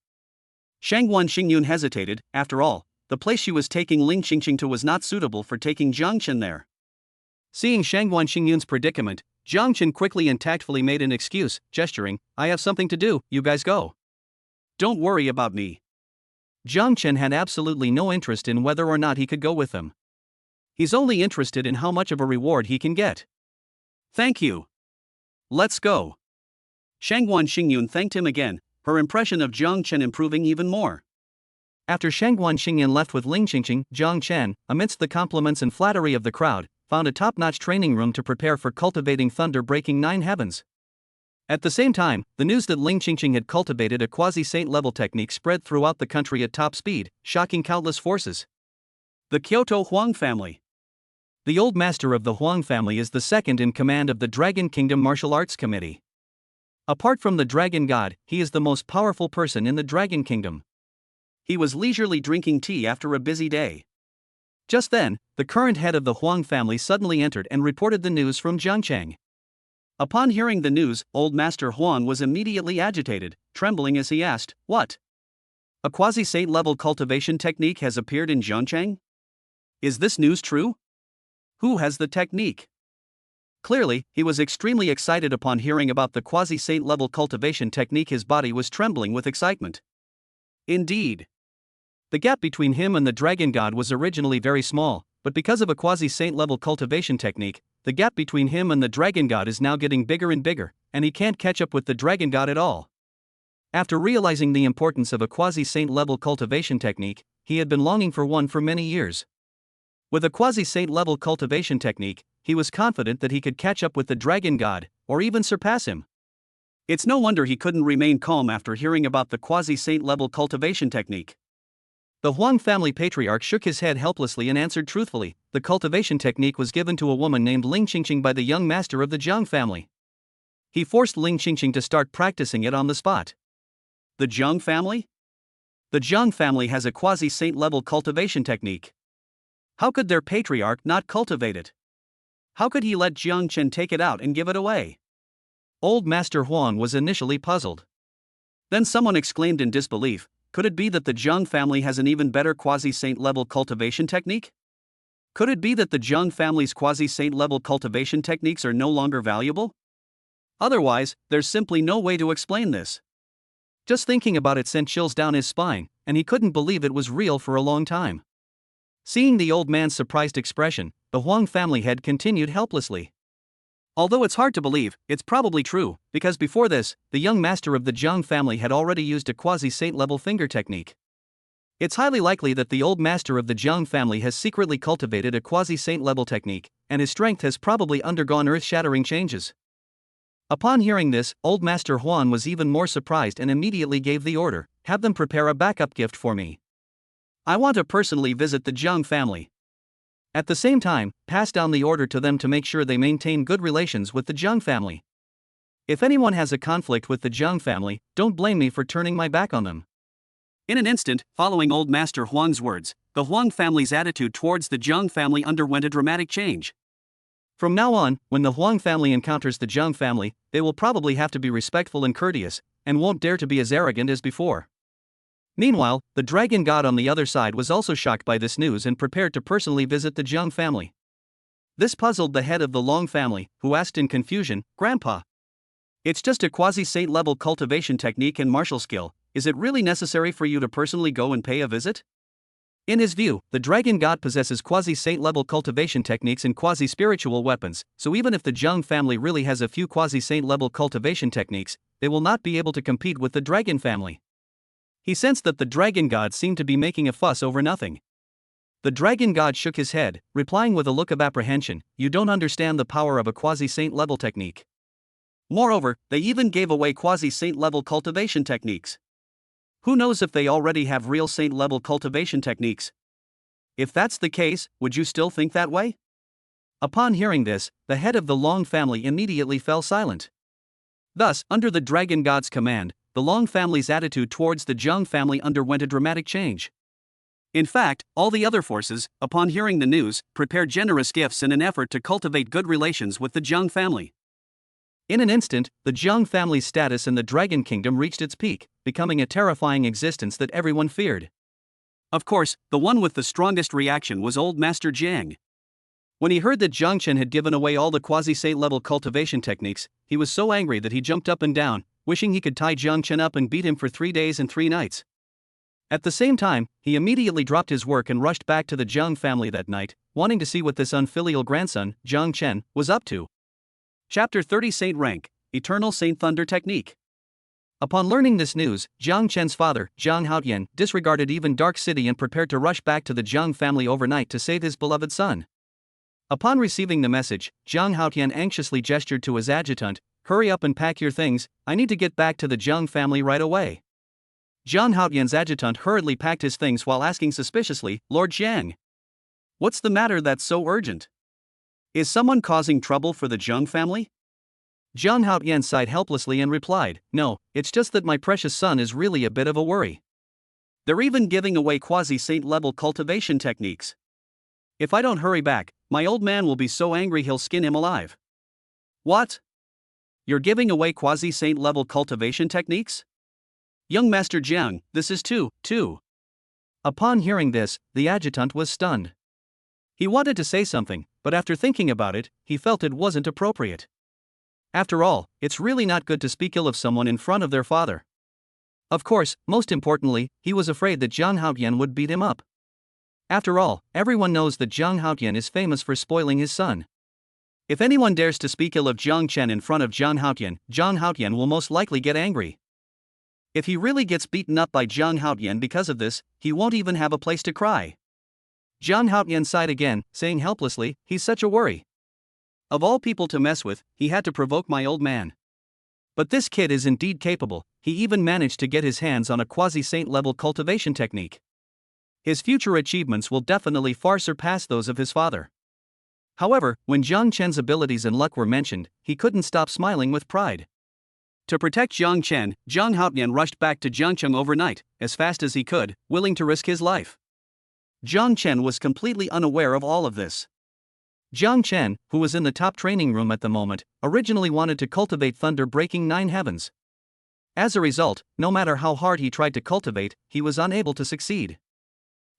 Speaker 1: Shangguan Xingyun hesitated. After all, the place she was taking Ling Qingqing to was not suitable for taking Jiang Chen there. Seeing Shangguan Xingyun's predicament, Jiang Chen quickly and tactfully made an excuse, gesturing, I have something to do, you guys go. Don't worry about me. Jiang Chen had absolutely no interest in whether or not he could go with them. He's only interested in how much of a reward he can get. Thank you. Let's go. Shangguan Xingyun thanked him again, her impression of Jiang Chen improving even more. After Shangguan Xingyun left with Ling Qingqing, Jiang Chen, amidst the compliments and flattery of the crowd, found a top-notch training room to prepare for cultivating thunder breaking 9 heavens. At the same time, the news that Ling Qingqing had cultivated a quasi-saint level technique spread throughout the country at top speed, shocking countless forces. The Kyoto Huang family. The old master of the Huang family is the second in command of the Dragon Kingdom Martial Arts Committee. Apart from the Dragon God, he is the most powerful person in the Dragon Kingdom. He was leisurely drinking tea after a busy day. Just then, the current head of the Huang family suddenly entered and reported the news from Jiangcheng. Upon hearing the news, old Master Huang was immediately agitated, trembling as he asked, What? A quasi-saint level cultivation technique has appeared in Jiangcheng? Is this news true? Who has the technique? Clearly, he was extremely excited upon hearing about the quasi-saint level cultivation technique. His body was trembling with excitement. Indeed. The gap between him and the Dragon God was originally very small, but because of a quasi-saint level cultivation technique, the gap between him and the Dragon God is now getting bigger and bigger, and he can't catch up with the Dragon God at all.
Speaker 2: After realizing the importance of a quasi-saint level cultivation technique, he had been longing for one for many years. With a quasi-saint level cultivation technique, he was confident that he could catch up with the dragon god, or even surpass him.
Speaker 1: It's no wonder he couldn't remain calm after hearing about the quasi-saint level cultivation technique.
Speaker 2: The Huang family patriarch shook his head helplessly and answered truthfully, the cultivation technique was given to a woman named Ling Qingqing by the young master of the Jiang family. He forced Ling Qingqing to start practicing it on the spot.
Speaker 1: The Jiang family? The Jiang family has a quasi-saint level cultivation technique. How could their patriarch not cultivate it? How could he let Jiang Chen take it out and give it away?
Speaker 2: Old Master Huang was initially puzzled.
Speaker 1: Then someone exclaimed in disbelief, could it be that the Jiang family has an even better quasi-saint level cultivation technique? Could it be that the Jiang family's quasi-saint level cultivation techniques are no longer valuable? Otherwise, there's simply no way to explain this.
Speaker 2: Just thinking about it sent chills down his spine, and he couldn't believe it was real for a long time. Seeing the old man's surprised expression, the Huang family head continued helplessly.
Speaker 1: Although it's hard to believe, it's probably true, because before this, the young master of the Jiang family had already used a quasi-saint level finger technique. It's highly likely that the old master of the Jiang family has secretly cultivated a quasi-saint level technique, and his strength has probably undergone earth-shattering changes. Upon hearing this, old Master Huan was even more surprised and immediately gave the order, have them prepare a backup gift for me. I want to personally visit the Jiang family.
Speaker 2: At the same time, pass down the order to them to make sure they maintain good relations with the Jiang family. If anyone has a conflict with the Jiang family, don't blame me for turning my back on them.
Speaker 1: In an instant, following old Master Huang's words, the Huang family's attitude towards the Jiang family underwent a dramatic change.
Speaker 2: From now on, when the Huang family encounters the Jiang family, they will probably have to be respectful and courteous, and won't dare to be as arrogant as before. Meanwhile, the dragon god on the other side was also shocked by this news and prepared to personally visit the Jiang family. This puzzled the head of the Long family, who asked in confusion, Grandpa,
Speaker 1: it's just a quasi-saint level cultivation technique and martial skill, is it really necessary for you to personally go and pay a visit?
Speaker 2: In his view, the dragon god possesses quasi-saint level cultivation techniques and quasi-spiritual weapons, so even if the Jiang family really has a few quasi-saint level cultivation techniques, they will not be able to compete with the dragon family. He sensed that the dragon god seemed to be making a fuss over nothing. The dragon god shook his head, replying with a look of apprehension, you don't understand the power of a quasi-saint level technique.
Speaker 1: Moreover, they even gave away quasi-saint level cultivation techniques. Who knows if they already have real saint level cultivation techniques? If that's the case, would you still think that way?
Speaker 2: Upon hearing this, the head of the Long family immediately fell silent.
Speaker 1: Thus, under the dragon god's command, the Long family's attitude towards the Jiang family underwent a dramatic change. In fact, all the other forces, upon hearing the news, prepared generous gifts in an effort to cultivate good relations with the Jiang family.
Speaker 2: In an instant, the Jiang family's status in the Dragon Kingdom reached its peak, becoming a terrifying existence that everyone feared.
Speaker 1: Of course, the one with the strongest reaction was old Master Jiang.
Speaker 2: When he heard that Jiang Chen had given away all the quasi-saint level cultivation techniques, he was so angry that he jumped up and down, wishing he could tie Jiang Chen up and beat him for 3 days and 3 nights. At the same time, he immediately dropped his work and rushed back to the Jiang family that night, wanting to see what this unfilial grandson, Jiang Chen, was up to.
Speaker 1: Chapter 30 Saint Rank, Eternal Saint Thunder Technique.
Speaker 2: Upon learning this news, Jiang Chen's father, Jiang Haotian, disregarded even Dark City and prepared to rush back to the Jiang family overnight to save his beloved son. Upon receiving the message, Jiang Haotian anxiously gestured to his adjutant, hurry up and pack your things, I need to get back to the Jiang family right away. Jiang Haotian's adjutant hurriedly packed his things while asking suspiciously, Lord Jiang,
Speaker 1: what's the matter that's so urgent? Is someone causing trouble for the Jiang family?
Speaker 2: Jiang Haotian sighed helplessly and replied, no, it's just that my precious son is really a bit of a worry.
Speaker 1: They're even giving away quasi-saint level cultivation techniques. If I don't hurry back, my old man will be so angry he'll skin him alive. What? You're giving away quasi-saint level cultivation techniques? Young Master Jiang, this is too.
Speaker 2: Upon hearing this, the adjutant was stunned. He wanted to say something, but after thinking about it, he felt it wasn't appropriate. After all, it's really not good to speak ill of someone in front of their father. Of course, most importantly, he was afraid that Jiang Haotian would beat him up. After all, everyone knows that Jiang Haotian is famous for spoiling his son. If anyone dares to speak ill of Jiang Chen in front of Jiang Haotian will most likely get angry.
Speaker 1: If he really gets beaten up by Zhang Haotian because of this, he won't even have a place to cry.
Speaker 2: Zhang Haotian sighed again, saying helplessly, he's such a worry.
Speaker 1: Of all people to mess with, he had to provoke my old man.
Speaker 2: But this kid is indeed capable. He even managed to get his hands on a quasi-saint level cultivation technique. His future achievements will definitely far surpass those of his father. However, when Jiang Chen's abilities and luck were mentioned, he couldn't stop smiling with pride.
Speaker 1: To protect Jiang Chen, Zhang Haotian rushed back to Jiangcheng overnight, as fast as he could, willing to risk his life. Jiang Chen was completely unaware of all of this.
Speaker 2: Jiang Chen, who was in the top training room at the moment, originally wanted to cultivate thunder breaking 9 heavens. As a result, no matter how hard he tried to cultivate, he was unable to succeed.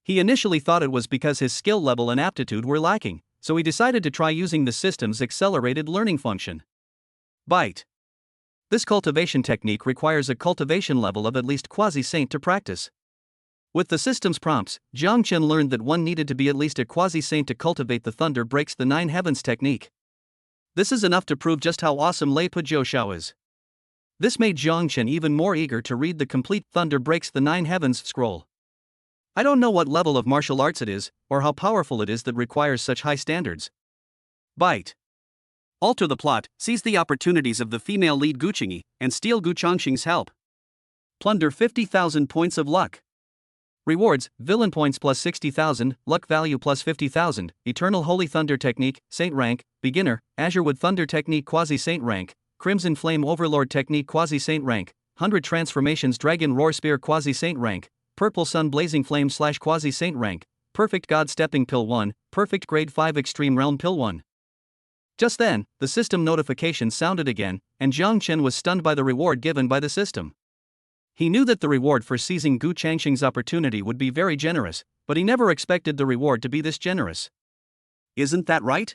Speaker 2: He initially thought it was because his skill level and aptitude were lacking, so he decided to try using the system's accelerated learning function.
Speaker 1: Bite.
Speaker 2: This cultivation technique requires a cultivation level of at least quasi-saint to practice. With the system's prompts, Jiang Chen learned that one needed to be at least a quasi-saint to cultivate the thunder breaks the 9 heavens technique.
Speaker 1: This is enough to prove just how awesome Lei Pu Jiushao is.
Speaker 2: This made Jiang Chen even more eager to read the complete Thunder Breaks the 9 Heavens scroll.
Speaker 1: I don't know what level of martial arts it is, or how powerful it is that requires such high standards. Bite. Alter the plot, seize the opportunities of the female lead Gu Qingyi, and steal Gu Chongqing's help. Plunder 50,000 points of luck.
Speaker 2: Rewards: Villain points plus 60,000, Luck value plus 50,000, Eternal Holy Thunder Technique, Saint rank, Beginner, Azurewood Thunder Technique Quasi-Saint rank, Crimson Flame Overlord Technique Quasi-Saint rank, 100 Transformations Dragon Roar Spear Quasi-Saint rank, Purple Sun Blazing Flame / Quasi-Saint rank, Perfect God Stepping Pill 1, Perfect Grade 5 Extreme Realm Pill 1. Just then, the system notification sounded again, and Jiang Chen was stunned by the reward given by the system. He knew that the reward for seizing Gu Changxing's opportunity would be very generous, but he never expected the reward to be this generous.
Speaker 1: Isn't that right?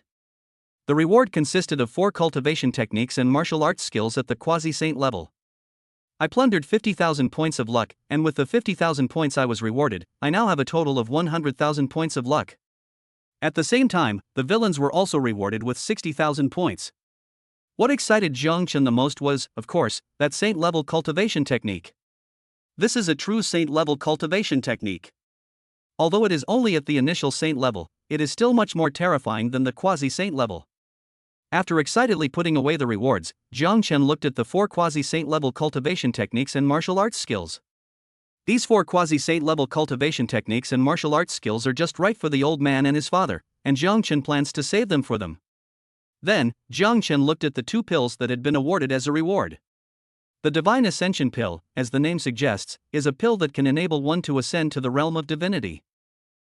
Speaker 2: The reward consisted of 4 cultivation techniques and martial arts skills at the quasi-saint level. I plundered 50,000 points of luck, and with the 50,000 points I was rewarded, I now have a total of 100,000 points of luck.
Speaker 1: At the same time, the villains were also rewarded with 60,000 points.
Speaker 2: What excited Jiang Chen the most was, of course, that saint-level cultivation technique.
Speaker 1: This is a true saint-level cultivation technique.
Speaker 2: Although it is only at the initial saint level, it is still much more terrifying than the quasi-saint level. After excitedly putting away the rewards, Jiang Chen looked at the 4 quasi-saint level cultivation techniques and martial arts skills.
Speaker 1: These 4 quasi-saint level cultivation techniques and martial arts skills are just right for the old man and his father, and Jiang Chen plans to save them for them. Then, Jiang Chen looked at the 2 pills that had been awarded as a reward. The Divine Ascension Pill, as the name suggests, is a pill that can enable one to ascend to the realm of divinity.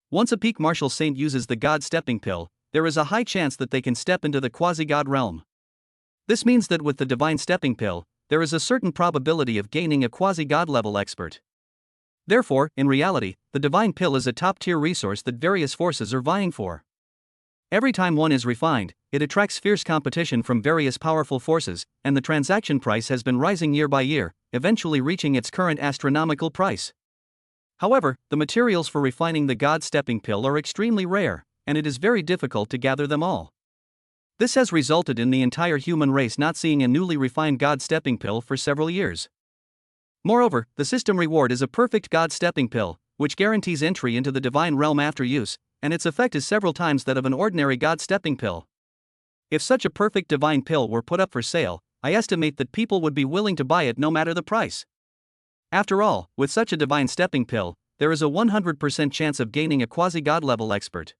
Speaker 1: Once a peak martial saint uses the God Stepping Pill, there is a high chance that they can step into the quasi-god realm. This means that with the Divine Stepping Pill, there is a certain probability of gaining a quasi-god level expert. Therefore, in reality, the Divine Pill is a top-tier resource that various forces are vying for. Every time one is refined, it attracts fierce competition from various powerful forces, and the transaction price has been rising year by year, eventually reaching its current astronomical price. However, the materials for refining the God Stepping Pill are extremely rare, and it is very difficult to gather them all. This has resulted in the entire human race not seeing a newly refined God Stepping Pill for several years. Moreover, the system reward is a perfect God Stepping Pill, which guarantees entry into the divine realm after use, and its effect is several times that of an ordinary God Stepping Pill. If such a perfect divine pill were put up for sale, I estimate that people would be willing to buy it no matter the price. After all, with such a divine stepping pill, there is a 100% chance of gaining a quasi-god level expert.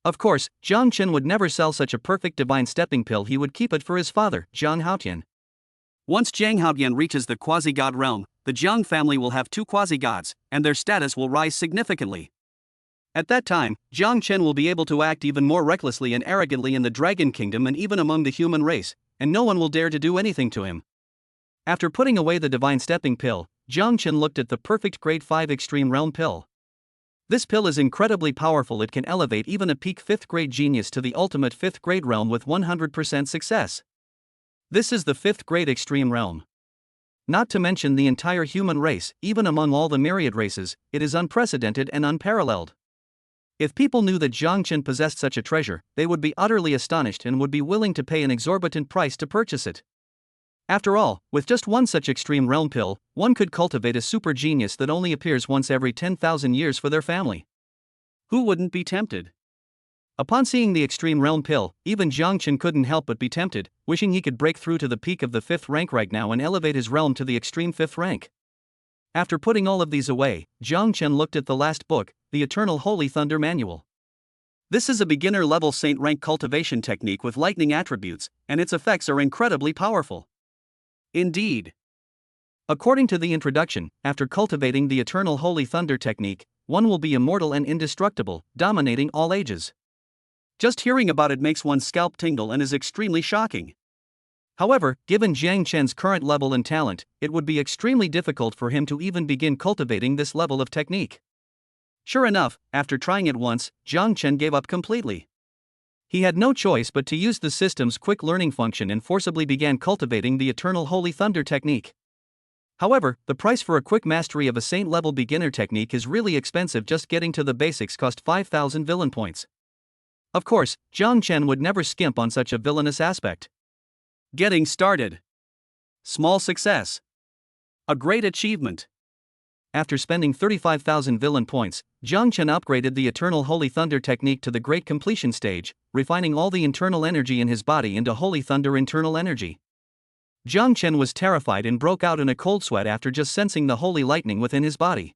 Speaker 1: Of course, Jiang Chen would never sell such a perfect divine stepping pill, he would keep it for his father, Zhang Haotian. Once Zhang Haotian reaches the quasi-god realm, the Jiang family will have 2 quasi-gods, and their status will rise significantly. At that time, Jiang Chen will be able to act even more recklessly and arrogantly in the Dragon Kingdom and even among the human race, and no one will dare to do anything to him. After putting away the Divine Stepping Pill, Jiang Chen looked at the perfect Grade 5 Extreme Realm Pill. This pill is incredibly powerful, it can elevate even a peak 5th grade genius to the ultimate 5th grade realm with 100% success. This is the 5th grade Extreme Realm. Not to mention the entire human race, even among all the myriad races, it is unprecedented and unparalleled. If people knew that Jiang Chen possessed such a treasure, they would be utterly astonished and would be willing to pay an exorbitant price to purchase it.
Speaker 2: After all, with just one such extreme realm pill, one could cultivate a super genius that only appears once every 10,000 years for their family.
Speaker 1: Who wouldn't be tempted?
Speaker 2: Upon seeing the extreme realm pill, even Jiang Chen couldn't help but be tempted, wishing he could break through to the peak of the 5th rank right now and elevate his realm to the extreme 5th rank. After putting all of these away, Jiang Chen looked at the last book, the Eternal Holy Thunder Manual.
Speaker 1: This is a beginner-level saint rank cultivation technique with lightning attributes, and its effects are incredibly powerful. Indeed.
Speaker 2: According to the introduction, after cultivating the Eternal Holy Thunder technique, one will be immortal and indestructible, dominating all ages.
Speaker 1: Just hearing about it makes one's scalp tingle and is extremely shocking.
Speaker 2: However, given Jiang Chen's current level and talent, it would be extremely difficult for him to even begin cultivating this level of technique.
Speaker 1: Sure enough, after trying it once, Jiang Chen gave up completely.
Speaker 2: He had no choice but to use the system's quick learning function and forcibly began cultivating the Eternal Holy Thunder technique. However, the price for a quick mastery of a saint-level beginner technique is really expensive. Just getting to the basics cost 5,000 villain points. Of course, Jiang Chen would never skimp on such a villainous aspect.
Speaker 1: Getting started. Small success. A great achievement.
Speaker 2: After spending 35,000 villain points, Jiang Chen upgraded the Eternal Holy Thunder technique to the Great Completion stage, refining all the internal energy in his body into Holy Thunder internal energy. Jiang Chen was terrified and broke out in a cold sweat after just sensing the holy lightning within his body.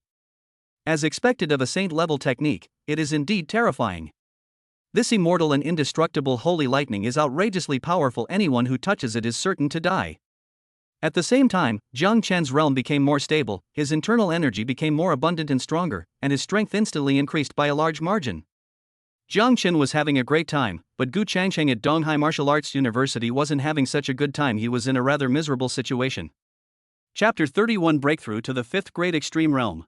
Speaker 2: As expected of a saint-level technique, it is indeed terrifying. This immortal and indestructible holy lightning is outrageously powerful. Anyone who touches it is certain to die. At the same time, Jiang Chen's realm became more stable, his internal energy became more abundant and stronger, and his strength instantly increased by a large margin. Jiang Chen was having a great time, but Gu Changsheng at Donghai Martial Arts University wasn't having such a good time. He was in a rather miserable situation.
Speaker 1: Chapter 31 Breakthrough to the 5th Grade Extreme Realm.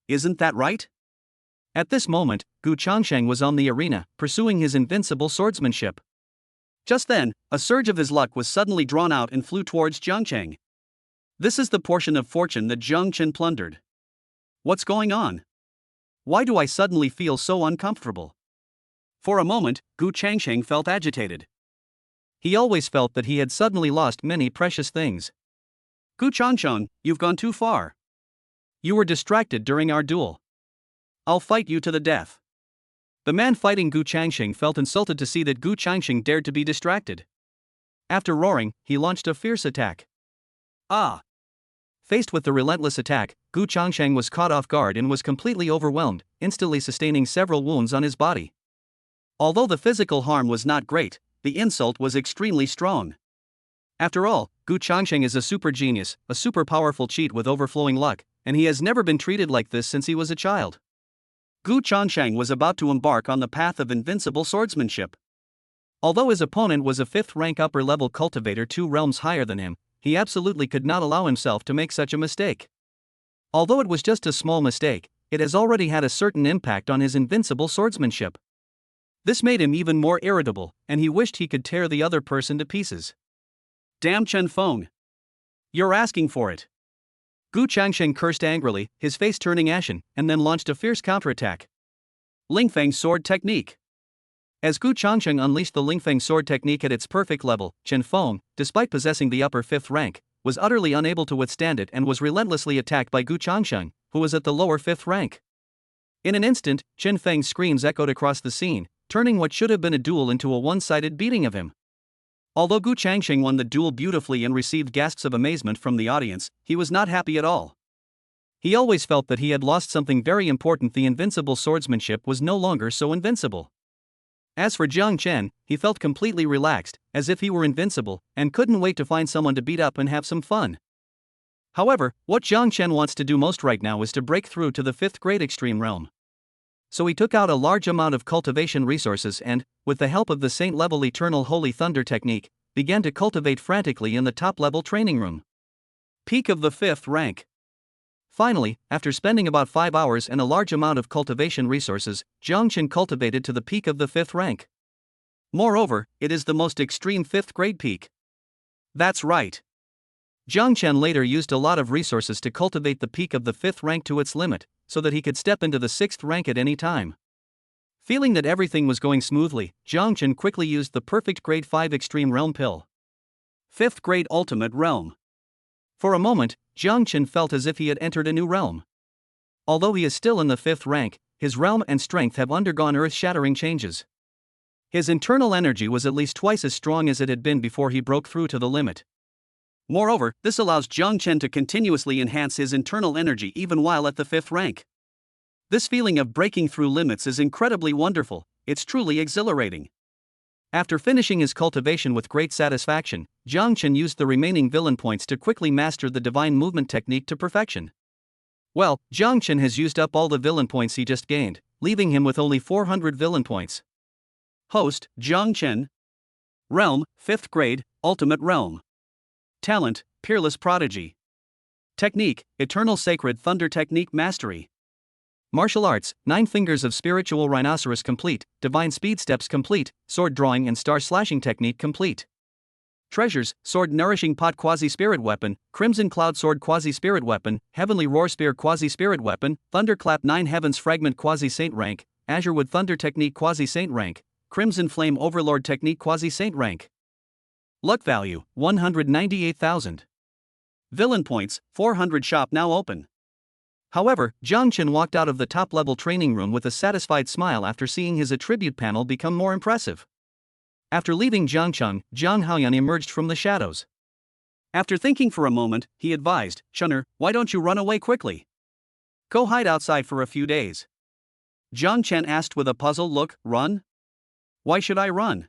Speaker 1: Isn't that right?
Speaker 2: At this moment, Gu Changsheng was on the arena, pursuing his invincible swordsmanship.
Speaker 1: Just then, a surge of his luck was suddenly drawn out and flew towards Jiang Chen. This is the portion of fortune that Jiang Chen plundered. What's going on? Why do I suddenly feel so uncomfortable? For a moment, Gu Changsheng felt agitated.
Speaker 2: He always felt that he had suddenly lost many precious things.
Speaker 1: Gu Changsheng, you've gone too far.
Speaker 2: You were distracted during our duel.
Speaker 1: I'll fight you to the death.
Speaker 2: The man fighting Gu Changsheng felt insulted to see that Gu Changsheng dared to be distracted. After roaring, he launched a fierce attack.
Speaker 1: Ah!
Speaker 2: Faced with the relentless attack, Gu Changsheng was caught off guard and was completely overwhelmed, instantly sustaining several wounds on his body.
Speaker 1: Although the physical harm was not great, the insult was extremely strong.
Speaker 2: After all, Gu Changsheng is a super genius, a super powerful cheat with overflowing luck, and he has never been treated like this since he was a child.
Speaker 1: Gu Changsheng was about to embark on the path of invincible swordsmanship.
Speaker 2: Although his opponent was a 5th rank upper level cultivator 2 realms higher than him, he absolutely could not allow himself to make such a mistake. Although it was just a small mistake, it has already had a certain impact on his invincible swordsmanship. This made him even more irritable, and he wished he could tear the other person to pieces.
Speaker 1: Damn Chen Feng! You're asking for it.
Speaker 2: Gu Changsheng cursed angrily, his face turning ashen, and then launched a fierce counterattack.
Speaker 1: Lingfeng Sword Technique.
Speaker 2: As Gu Changsheng unleashed the Lingfeng Sword Technique at its perfect level, Chen Feng, despite possessing the upper 5th rank, was utterly unable to withstand it and was relentlessly attacked by Gu Changsheng, who was at the lower 5th rank. In an instant, Chen Feng's screams echoed across the scene, turning what should have been a duel into a one-sided beating of him. Although Gu Changsheng won the duel beautifully and received gasps of amazement from the audience, he was not happy at all. He always felt that he had lost something very important. The invincible swordsmanship was no longer so invincible. As for Jiang Chen, he felt completely relaxed, as if he were invincible, and couldn't wait to find someone to beat up and have some fun. However, what Jiang Chen wants to do most right now is to break through to the 5th grade extreme realm. So he took out a large amount of cultivation resources and, with the help of the saint-level Eternal Holy Thunder technique, began to cultivate frantically in the top-level training room.
Speaker 1: Peak of the 5th rank.
Speaker 2: Finally, after spending about 5 hours and a large amount of cultivation resources, Jiang Chen cultivated to the peak of the 5th rank.
Speaker 1: Moreover, it is the most extreme 5th grade peak. That's right.
Speaker 2: Jiang Chen later used a lot of resources to cultivate the peak of the 5th rank to its limit, so that he could step into the 6th rank at any time. Feeling that everything was going smoothly, Jiang Chen quickly used the perfect grade 5 extreme realm pill.
Speaker 1: 5th grade ultimate realm.
Speaker 2: For a moment, Jiang Chen felt as if he had entered a new realm. Although he is still in the 5th rank, his realm and strength have undergone earth-shattering changes. His internal energy was at least twice as strong as it had been before he broke through to the limit.
Speaker 1: Moreover, this allows Jiang Chen to continuously enhance his internal energy even while at the 5th rank. This feeling of breaking through limits is incredibly wonderful, it's truly exhilarating. After finishing his cultivation with great satisfaction, Jiang Chen used the remaining villain points to quickly master the divine movement technique to perfection. Well, Jiang Chen has used up all the villain points he just gained, leaving him with only 400 villain points. Host, Jiang Chen. Realm, 5th grade, ultimate realm. Talent, peerless prodigy. Technique, eternal sacred thunder technique mastery.
Speaker 2: Martial arts, 9 fingers of spiritual rhinoceros complete, divine speed steps complete, sword drawing and star slashing technique complete. Treasures, sword nourishing pot quasi-spirit weapon, crimson cloud sword quasi-spirit weapon, heavenly roar spear quasi-spirit weapon, thunderclap 9 heavens fragment quasi-saint rank, azure wood thunder technique quasi-saint rank, crimson flame overlord technique quasi-saint rank. Luck value, 198,000. Villain points, 400. Shop now open. However, Jiang Chen walked out of the top-level training room with a satisfied smile after seeing his attribute panel become more impressive. After leaving Jiangcheng, Zhang Haoyan emerged from the shadows.
Speaker 1: After thinking for a moment, he advised, Chun'er, why don't you run away quickly? Go hide outside for a few days. Jiang Chen asked with a puzzled look, run? Why should I run?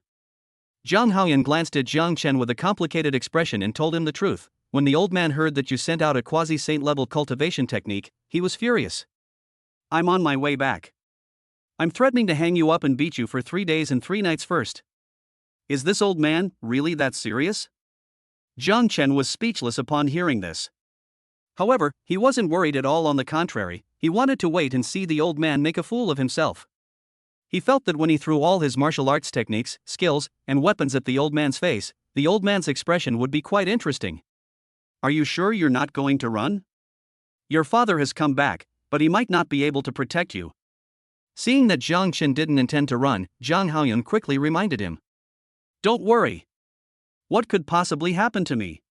Speaker 2: Zhang Haoyan glanced at Jiang Chen with a complicated expression and told him the truth. When the old man heard that you sent out a quasi-saint level cultivation technique, he was furious.
Speaker 1: I'm on my way back. I'm threatening to hang you up and beat you for 3 days and 3 nights first. Is this old man really that serious? Jiang Chen was speechless upon hearing this. However, he wasn't worried at all, on the contrary, he wanted to wait and see the old man make a fool of himself. He felt that when he threw all his martial arts techniques, skills, and weapons at the old man's face, the old man's expression would be quite interesting. Are you sure you're not going to run? Your father has come back, but he might not be able to protect you.
Speaker 2: Seeing that Jiang Chen didn't intend to run, Zhang Haoyan quickly reminded him.
Speaker 1: Don't worry. What could possibly happen to me?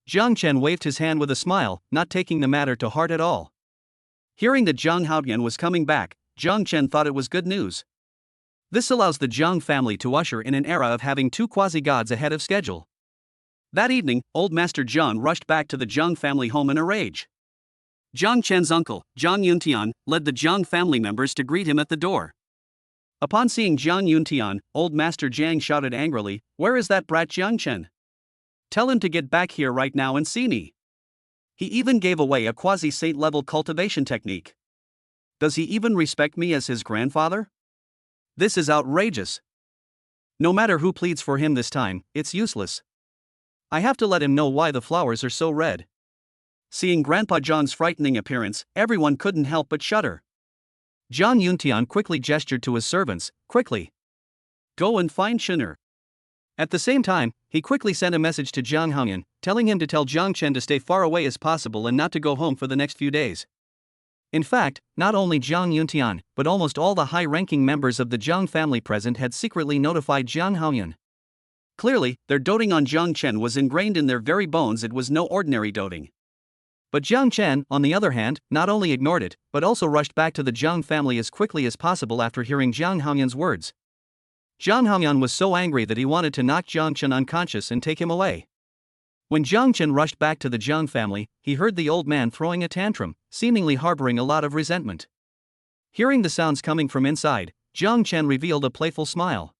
Speaker 2: Jiang Chen waved his hand with a smile, not taking the matter to heart at all.
Speaker 1: Hearing that Zhang Haoyan was coming back, Jiang Chen thought it was good news. This allows the Jiang family to usher in an era of having 2 quasi-gods ahead of schedule. That evening, old Master Jiang rushed back to the Jiang family home in a rage. Jiang Chen's uncle, Jiang Yuntian, led the Jiang family members to greet him at the door. Upon seeing Jiang Yuntian, old Master Jiang shouted angrily, "Where is that brat Jiang Chen? Tell him to get back here right now and see me." He even gave away a quasi-saint level cultivation technique. Does he even respect me as his grandfather? This is outrageous. No matter who pleads for him this time, it's useless. I have to let him know why the flowers are so red. Seeing Grandpa Zhang's frightening appearance, everyone couldn't help but shudder.
Speaker 2: Jiang Yuntian quickly gestured to his servants, quickly.
Speaker 1: Go and find Chun'er.
Speaker 2: At the same time, he quickly sent a message to Zhang Haoyan, telling him to tell Jiang Chen to stay far away as possible and not to go home for the next few days. In fact, not only Jiang Yuntian, but almost all the high-ranking members of the Jiang family present had secretly notified Zhang Haoyan.
Speaker 1: Clearly, their doting on Jiang Chen was ingrained in their very bones. It was no ordinary doting.
Speaker 2: But Jiang Chen, on the other hand, not only ignored it, but also rushed back to the Jiang family as quickly as possible after hearing Zhang Haoyan's words. Zhang Haoyan was so angry that he wanted to knock Jiang Chen unconscious and take him away. When Jiang Chen rushed back to the Jiang family, he heard the old man throwing a tantrum, seemingly harboring a lot of resentment. Hearing the sounds coming from inside, Jiang Chen revealed a playful smile.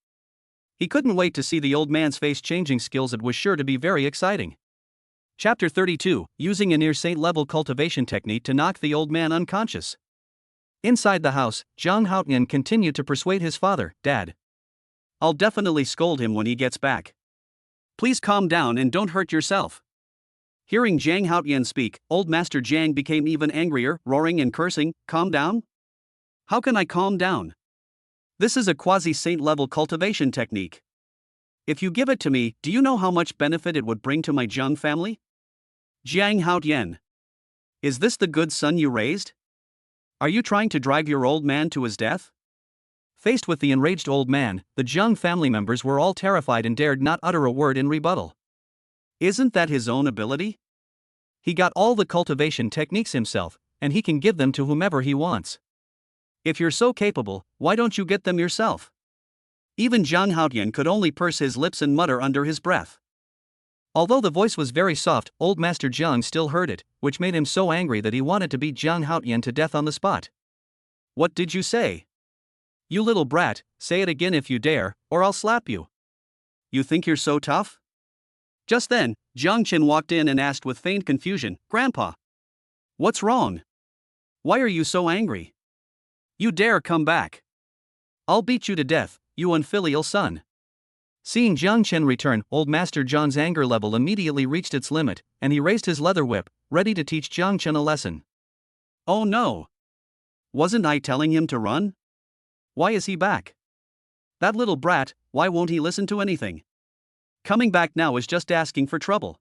Speaker 2: He couldn't wait to see the old man's face-changing skills. It was sure to be very exciting. Chapter 32, using a near-saint level cultivation technique to knock the old man unconscious. Inside the house, Zhang Haoyan continued to persuade his father, Dad. I'll definitely scold him when he gets back. Please calm down and don't hurt yourself. Hearing Zhang Haoyan speak, old Master Jiang became even angrier, roaring and cursing, Calm down? How can I calm down? This is a quasi-saint level cultivation technique. If you give it to me, do you know how much benefit it would bring to my Jiang family? Jiang Haoyan. Is this the good son you raised? Are you trying to drive your old man to his death? Faced with the enraged old man, the Jiang family members were all terrified and dared not utter a word in rebuttal.
Speaker 1: Isn't that his own ability?
Speaker 2: He got all the cultivation techniques himself, and he can give them to whomever he wants.
Speaker 1: If you're so capable, why don't you get them yourself? Even Zhang Haotian could only purse his lips and mutter under his breath.
Speaker 2: Although the voice was very soft, old Master Zhang still heard it, which made him so angry that he wanted to beat Zhang Haotian to death on the spot.
Speaker 1: What did you say? You little brat, say it again if you dare, or I'll slap you. You think you're so tough? Just then, Jiang Qin walked in and asked with feigned confusion, Grandpa. What's wrong? Why are you so angry? You dare come back. I'll beat you to death, you unfilial son.
Speaker 2: Seeing Jiang Chen return, old Master Zhang's anger level immediately reached its limit, and he raised his leather whip, ready to teach Jiang Chen a lesson.
Speaker 1: Oh no! Wasn't I telling him to run? Why is he back? That little brat, why won't he listen to anything? Coming back now is just asking for trouble.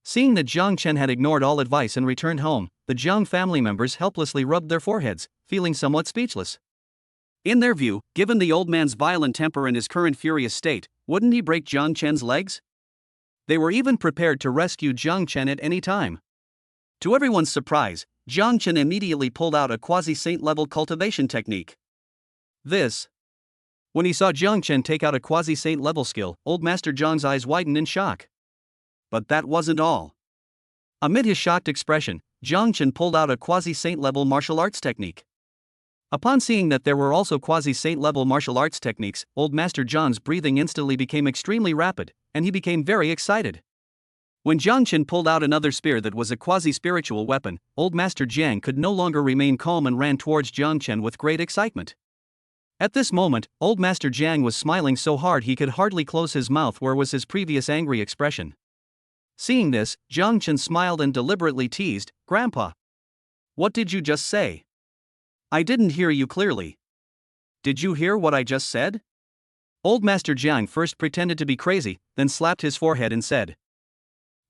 Speaker 2: Seeing that Jiang Chen had ignored all advice and returned home, the Jiang family members helplessly rubbed their foreheads, feeling somewhat speechless.
Speaker 1: In their view, given the old man's violent temper and his current furious state, wouldn't he break Jiang Chen's legs? They were even prepared to rescue Jiang Chen at any time. To everyone's surprise, Jiang Chen immediately pulled out a quasi-saint level cultivation technique.
Speaker 2: When he saw Jiang Chen take out a quasi-saint level skill, old Master Zhang's eyes widened in shock.
Speaker 1: But that wasn't all.
Speaker 2: Amid his shocked expression, Jiang Chen pulled out a quasi-saint level martial arts technique. Upon seeing that there were also quasi-saint level martial arts techniques, old Master Zhang's breathing instantly became extremely rapid, and he became very excited. When Jiang Chen pulled out another spear that was a quasi-spiritual weapon, old Master Jiang could no longer remain calm and ran towards Jiang Chen with great excitement. At this moment, old Master Jiang was smiling so hard he could hardly close his mouth where was his previous angry expression. Seeing this, Jiang Chen smiled and deliberately teased, Grandpa.
Speaker 1: What did you just say? I didn't hear you clearly. Did you hear what I just said?
Speaker 2: Old Master Jiang first pretended to be crazy, then slapped his forehead and said.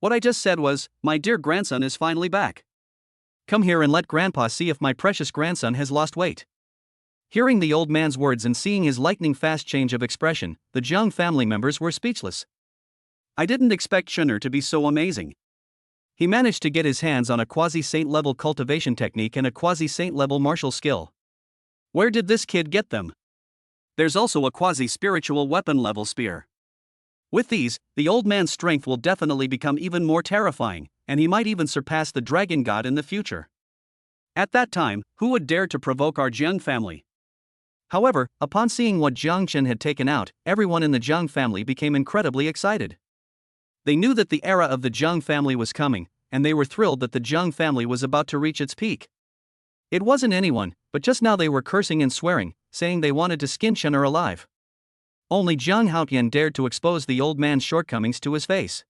Speaker 1: What I just said was, my dear grandson is finally back.
Speaker 2: Come here and let Grandpa see if my precious grandson has lost weight. Hearing the old man's words and seeing his lightning-fast change of expression, the Jiang family members were speechless.
Speaker 1: I didn't expect Shen'er to be so amazing.
Speaker 2: He managed to get his hands on a quasi-saint level cultivation technique and a quasi-saint level martial skill.
Speaker 1: Where did this kid get them? There's also a quasi-spiritual weapon level spear. With these, the old man's strength will definitely become even more terrifying, and he might even surpass the dragon god in the future. At that time, who would dare to provoke our Jiang family?
Speaker 2: However, upon seeing what Jiang Chen had taken out, everyone in the Jiang family became incredibly excited. They knew that the era of the Jiang family was coming, and they were thrilled that the Jiang family was about to reach its peak. It wasn't anyone, but just now they were cursing and swearing, saying they wanted to skin Shen'er alive. Only Zhang Haotian dared to expose the old man's shortcomings to his face.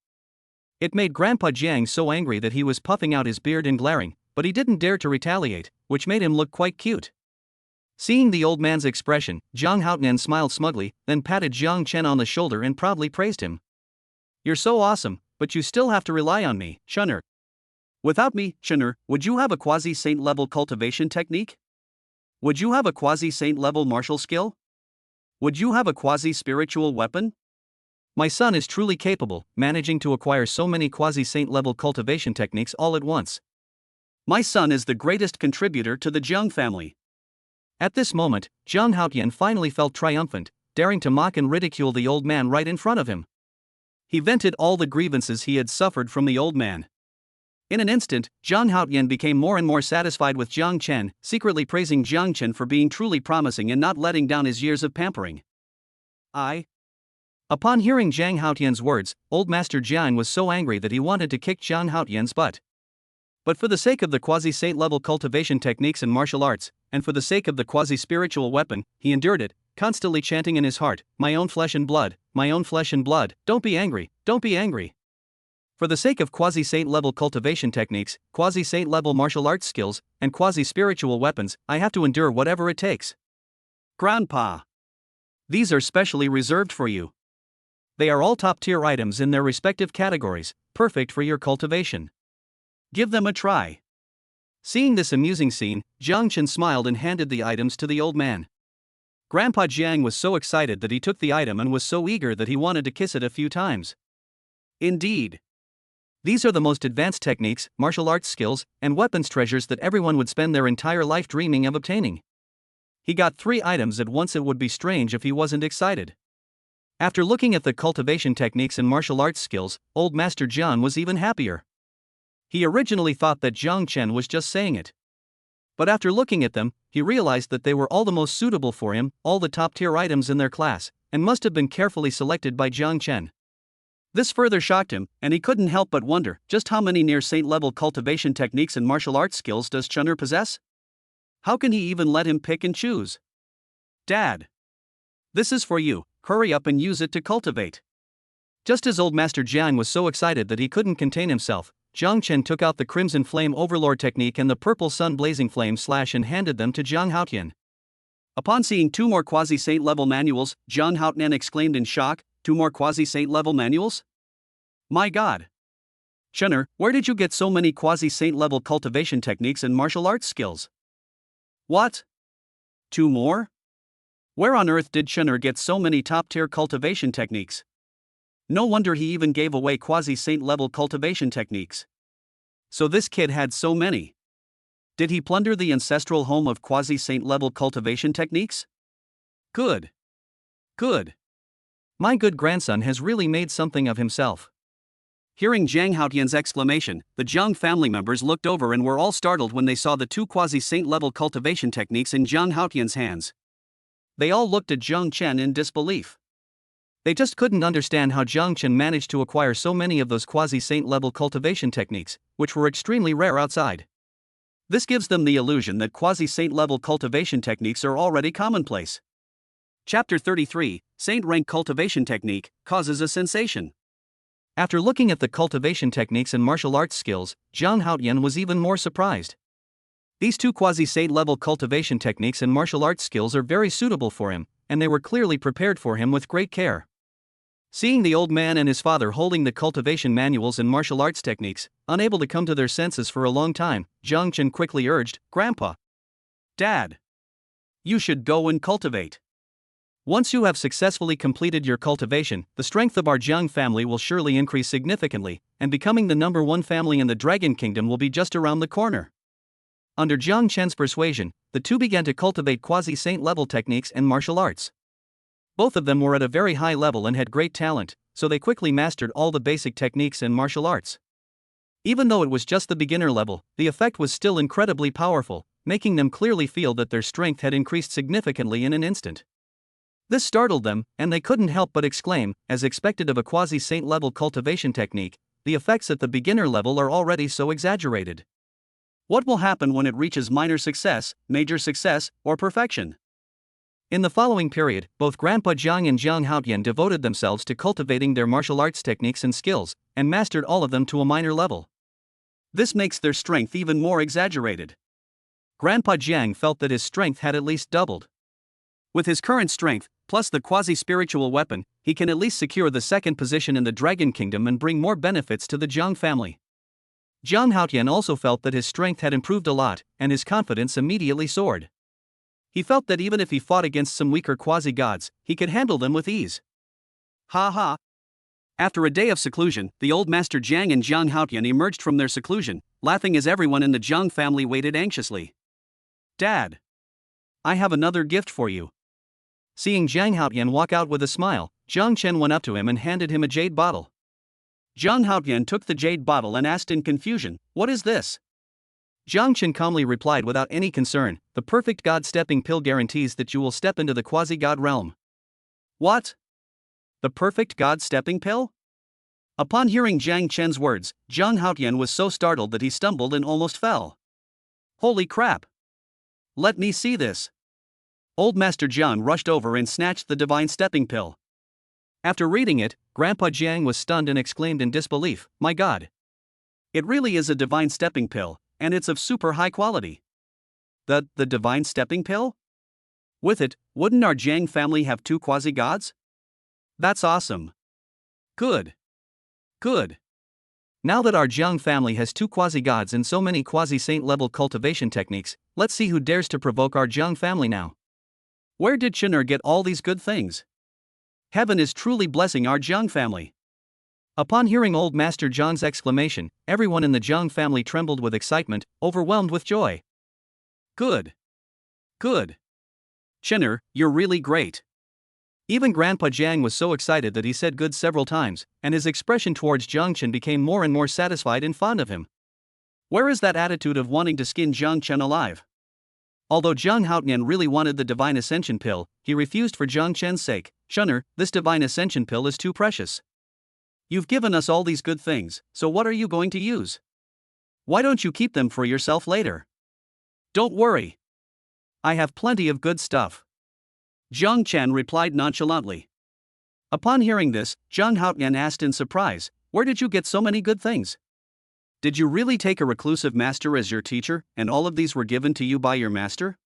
Speaker 2: It made Grandpa Jiang so angry that he was puffing out his beard and glaring, but he didn't dare to retaliate, which made him look quite cute. Seeing the old man's expression, Zhang Haotian smiled smugly, then patted Jiang Chen on the shoulder and proudly praised him. You're so awesome, but you still have to rely on me, Shen'er. Without me, Shen'er, would you have a quasi-saint level cultivation technique? Would you have a quasi-saint level martial skill? Would you have a quasi-spiritual weapon? My son is truly capable, managing to acquire so many quasi-saint level cultivation techniques all at once.
Speaker 1: My son is the greatest contributor to the Jiang family.
Speaker 2: At this moment, Zhang Haotian finally felt triumphant, daring to mock and ridicule the old man right in front of him. He vented all the grievances he had suffered from the old man. In an instant, Zhang Haotian became more and more satisfied with Jiang Chen, secretly praising Jiang Chen for being truly promising and not letting down his years of pampering. Upon hearing Zhang Haotian's words, old Master Jiang was so angry that he wanted to kick Zhang Haotian's butt. But for the sake of the quasi-saint level cultivation techniques and martial arts, and for the sake of the quasi-spiritual weapon, he endured it, constantly chanting in his heart, my own flesh and blood, my own flesh and blood, don't be angry, don't be angry. For the sake of quasi-saint level cultivation techniques, quasi-saint level martial arts skills, and quasi-spiritual weapons, I have to endure whatever it takes.
Speaker 1: Grandpa.
Speaker 2: These are specially reserved for you. They are all top-tier items in their respective categories, perfect for your cultivation.
Speaker 1: Give them a try.
Speaker 2: Seeing this amusing scene, Jiang Chen smiled and handed the items to the old man. Grandpa Jiang was so excited that he took the item and was so eager that he wanted to kiss it a few times.
Speaker 1: Indeed.
Speaker 2: These are the most advanced techniques, martial arts skills, and weapons treasures that everyone would spend their entire life dreaming of obtaining. He got 3 items at once. It would be strange if he wasn't excited. After looking at the cultivation techniques and martial arts skills, Old Master Jiang was even happier. He originally thought that Jiang Chen was just saying it. But after looking at them, he realized that they were all the most suitable for him, all the top-tier items in their class, and must have been carefully selected by Jiang Chen. This further shocked him, and he couldn't help but wonder just how many near-saint-level cultivation techniques and martial arts skills does Chun'er possess? How can he even let him pick and choose? Dad! This is for you, hurry up and use it to cultivate. Just as Old Master Jiang was so excited that he couldn't contain himself, Jiang Chen took out the Crimson Flame Overlord technique and the Purple Sun Blazing Flame Slash and handed them to Jiang Haotian. Upon seeing 2 more quasi-saint level manuals, Jiang Haotian exclaimed in shock, 2 more quasi-saint level manuals? My god! Chun'er, where did you get so many quasi-saint level cultivation techniques and martial arts skills? What? 2 more? Where on earth did Chun'er get so many top-tier cultivation techniques? No wonder he even gave away quasi-saint level cultivation techniques. So this kid had so many. Did he plunder the ancestral home of quasi-saint level cultivation techniques? Good. Good. My good grandson has really made something of himself. Hearing Jiang Haotian's exclamation, the Jiang family members looked over and were all startled when they saw the 2 quasi-saint level cultivation techniques in Jiang Haotian's hands. They all looked at Jiang Chen in disbelief. They just couldn't understand how Jiang Chen managed to acquire so many of those quasi-saint level cultivation techniques, which were extremely rare outside. This gives them the illusion that quasi-saint level cultivation techniques are already commonplace. Chapter 33, Saint Rank Cultivation Technique, causes a sensation. After looking at the cultivation techniques and martial arts skills, Jiang Haotian was even more surprised. These 2 quasi-saint level cultivation techniques and martial arts skills are very suitable for him, and they were clearly prepared for him with great care. Seeing the old man and his father holding the cultivation manuals and martial arts techniques, unable to come to their senses for a long time, Jiang Chen quickly urged, Grandpa! Dad! You should go and cultivate. Once you have successfully completed your cultivation, the strength of our Jiang family will surely increase significantly, and becoming the #1 family in the Dragon Kingdom will be just around the corner. Under Jiang Chen's persuasion, the 2 began to cultivate quasi-saint level techniques and martial arts. Both of them were at a very high level and had great talent, so they quickly mastered all the basic techniques and martial arts. Even though it was just the beginner level, the effect was still incredibly powerful, making them clearly feel that their strength had increased significantly in an instant. This startled them, and they couldn't help but exclaim, as expected of a quasi-saint level cultivation technique, the effects at the beginner level are already so exaggerated. What will happen when it reaches minor success, major success, or perfection? In the following period, both Grandpa Jiang and Jiang Haotian devoted themselves to cultivating their martial arts techniques and skills, and mastered all of them to a minor level. This makes their strength even more exaggerated. Grandpa Jiang felt that his strength had at least doubled. With his current strength, plus the quasi-spiritual weapon, he can at least secure the 2nd position in the Dragon Kingdom and bring more benefits to the Jiang family. Jiang Haotian also felt that his strength had improved a lot, and his confidence immediately soared. He felt that even if he fought against some weaker quasi-gods, he could handle them with ease. Ha ha! After a day of seclusion, the old Master Jiang and Jiang Haotian emerged from their seclusion, laughing as everyone in the Jiang family waited anxiously. Dad! I have another gift for you. Seeing Jiang Haotian walk out with a smile, Jiang Chen went up to him and handed him a jade bottle. Jiang Haotian took the jade bottle and asked in confusion, What is this? Jiang Chen calmly replied without any concern, The perfect God stepping pill guarantees that you will step into the quasi-god realm. What? The perfect God stepping pill? Upon hearing Jiang Chen's words, Jiang Haotian was so startled that he stumbled and almost fell. Holy crap! Let me see this. Old Master Jiang rushed over and snatched the divine stepping pill. After reading it, Grandpa Jiang was stunned and exclaimed in disbelief, My god! It really is a divine stepping pill, and it's of super high quality. The divine stepping pill? With it, wouldn't our Jiang family have 2 quasi-gods? That's awesome. Good. Good. Now that our Jiang family has 2 quasi-gods and so many quasi-saint level cultivation techniques, let's see who dares to provoke our Jiang family now. Where did Chun'er get all these good things? Heaven is truly blessing our Jiang family. Upon hearing old Master Zhang's exclamation, everyone in the Zhang family trembled with excitement, overwhelmed with joy.
Speaker 1: Good. Good. Chenner, you're really great.
Speaker 2: Even Grandpa Jiang was so excited that he said good several times, and his expression towards Jiang Chen became more and more satisfied and fond of him.
Speaker 1: Where is that attitude of wanting to skin Jiang Chen alive? Although Zhang Haotian really wanted the Divine Ascension pill, he refused for Jiang Chen's sake. Chenner, this Divine Ascension pill is too precious. You've given us all these good things, so what are you going to use? Why don't you keep them for yourself later? Don't worry. I have plenty of good stuff. Jiang Chen replied nonchalantly. Upon hearing this, Zhang Haotian asked in surprise, where did you get so many good things? Did you really take a reclusive master as your teacher, and all of these were given to you by your master?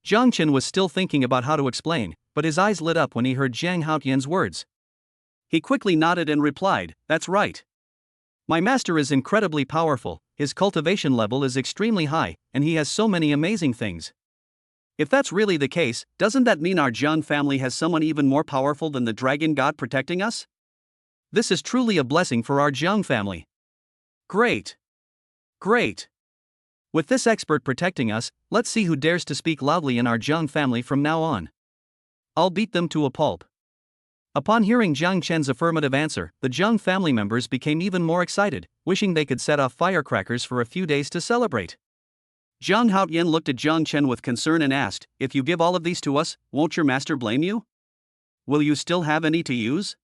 Speaker 2: Jiang Chen was still thinking about how to explain, but his eyes lit up when he heard Zhang Haotian's words.
Speaker 1: He quickly nodded and replied, that's right. My master is incredibly powerful, his cultivation level is extremely high, and he has so many amazing things. If that's really the case, doesn't that mean our Jiang family has someone even more powerful than the dragon god protecting us? This is truly a blessing for our Jiang family. Great. Great. With this expert protecting us, let's see who dares to speak loudly in our Jiang family from now on. I'll beat them to a pulp. Upon hearing Jiang Chen's affirmative answer, the Jiang family members became even more excited, wishing they could set off firecrackers for a few days to celebrate. Zhang Haotian looked at Jiang Chen with concern and asked, if you give all of these to us, won't your master blame you? Will you still have any to use?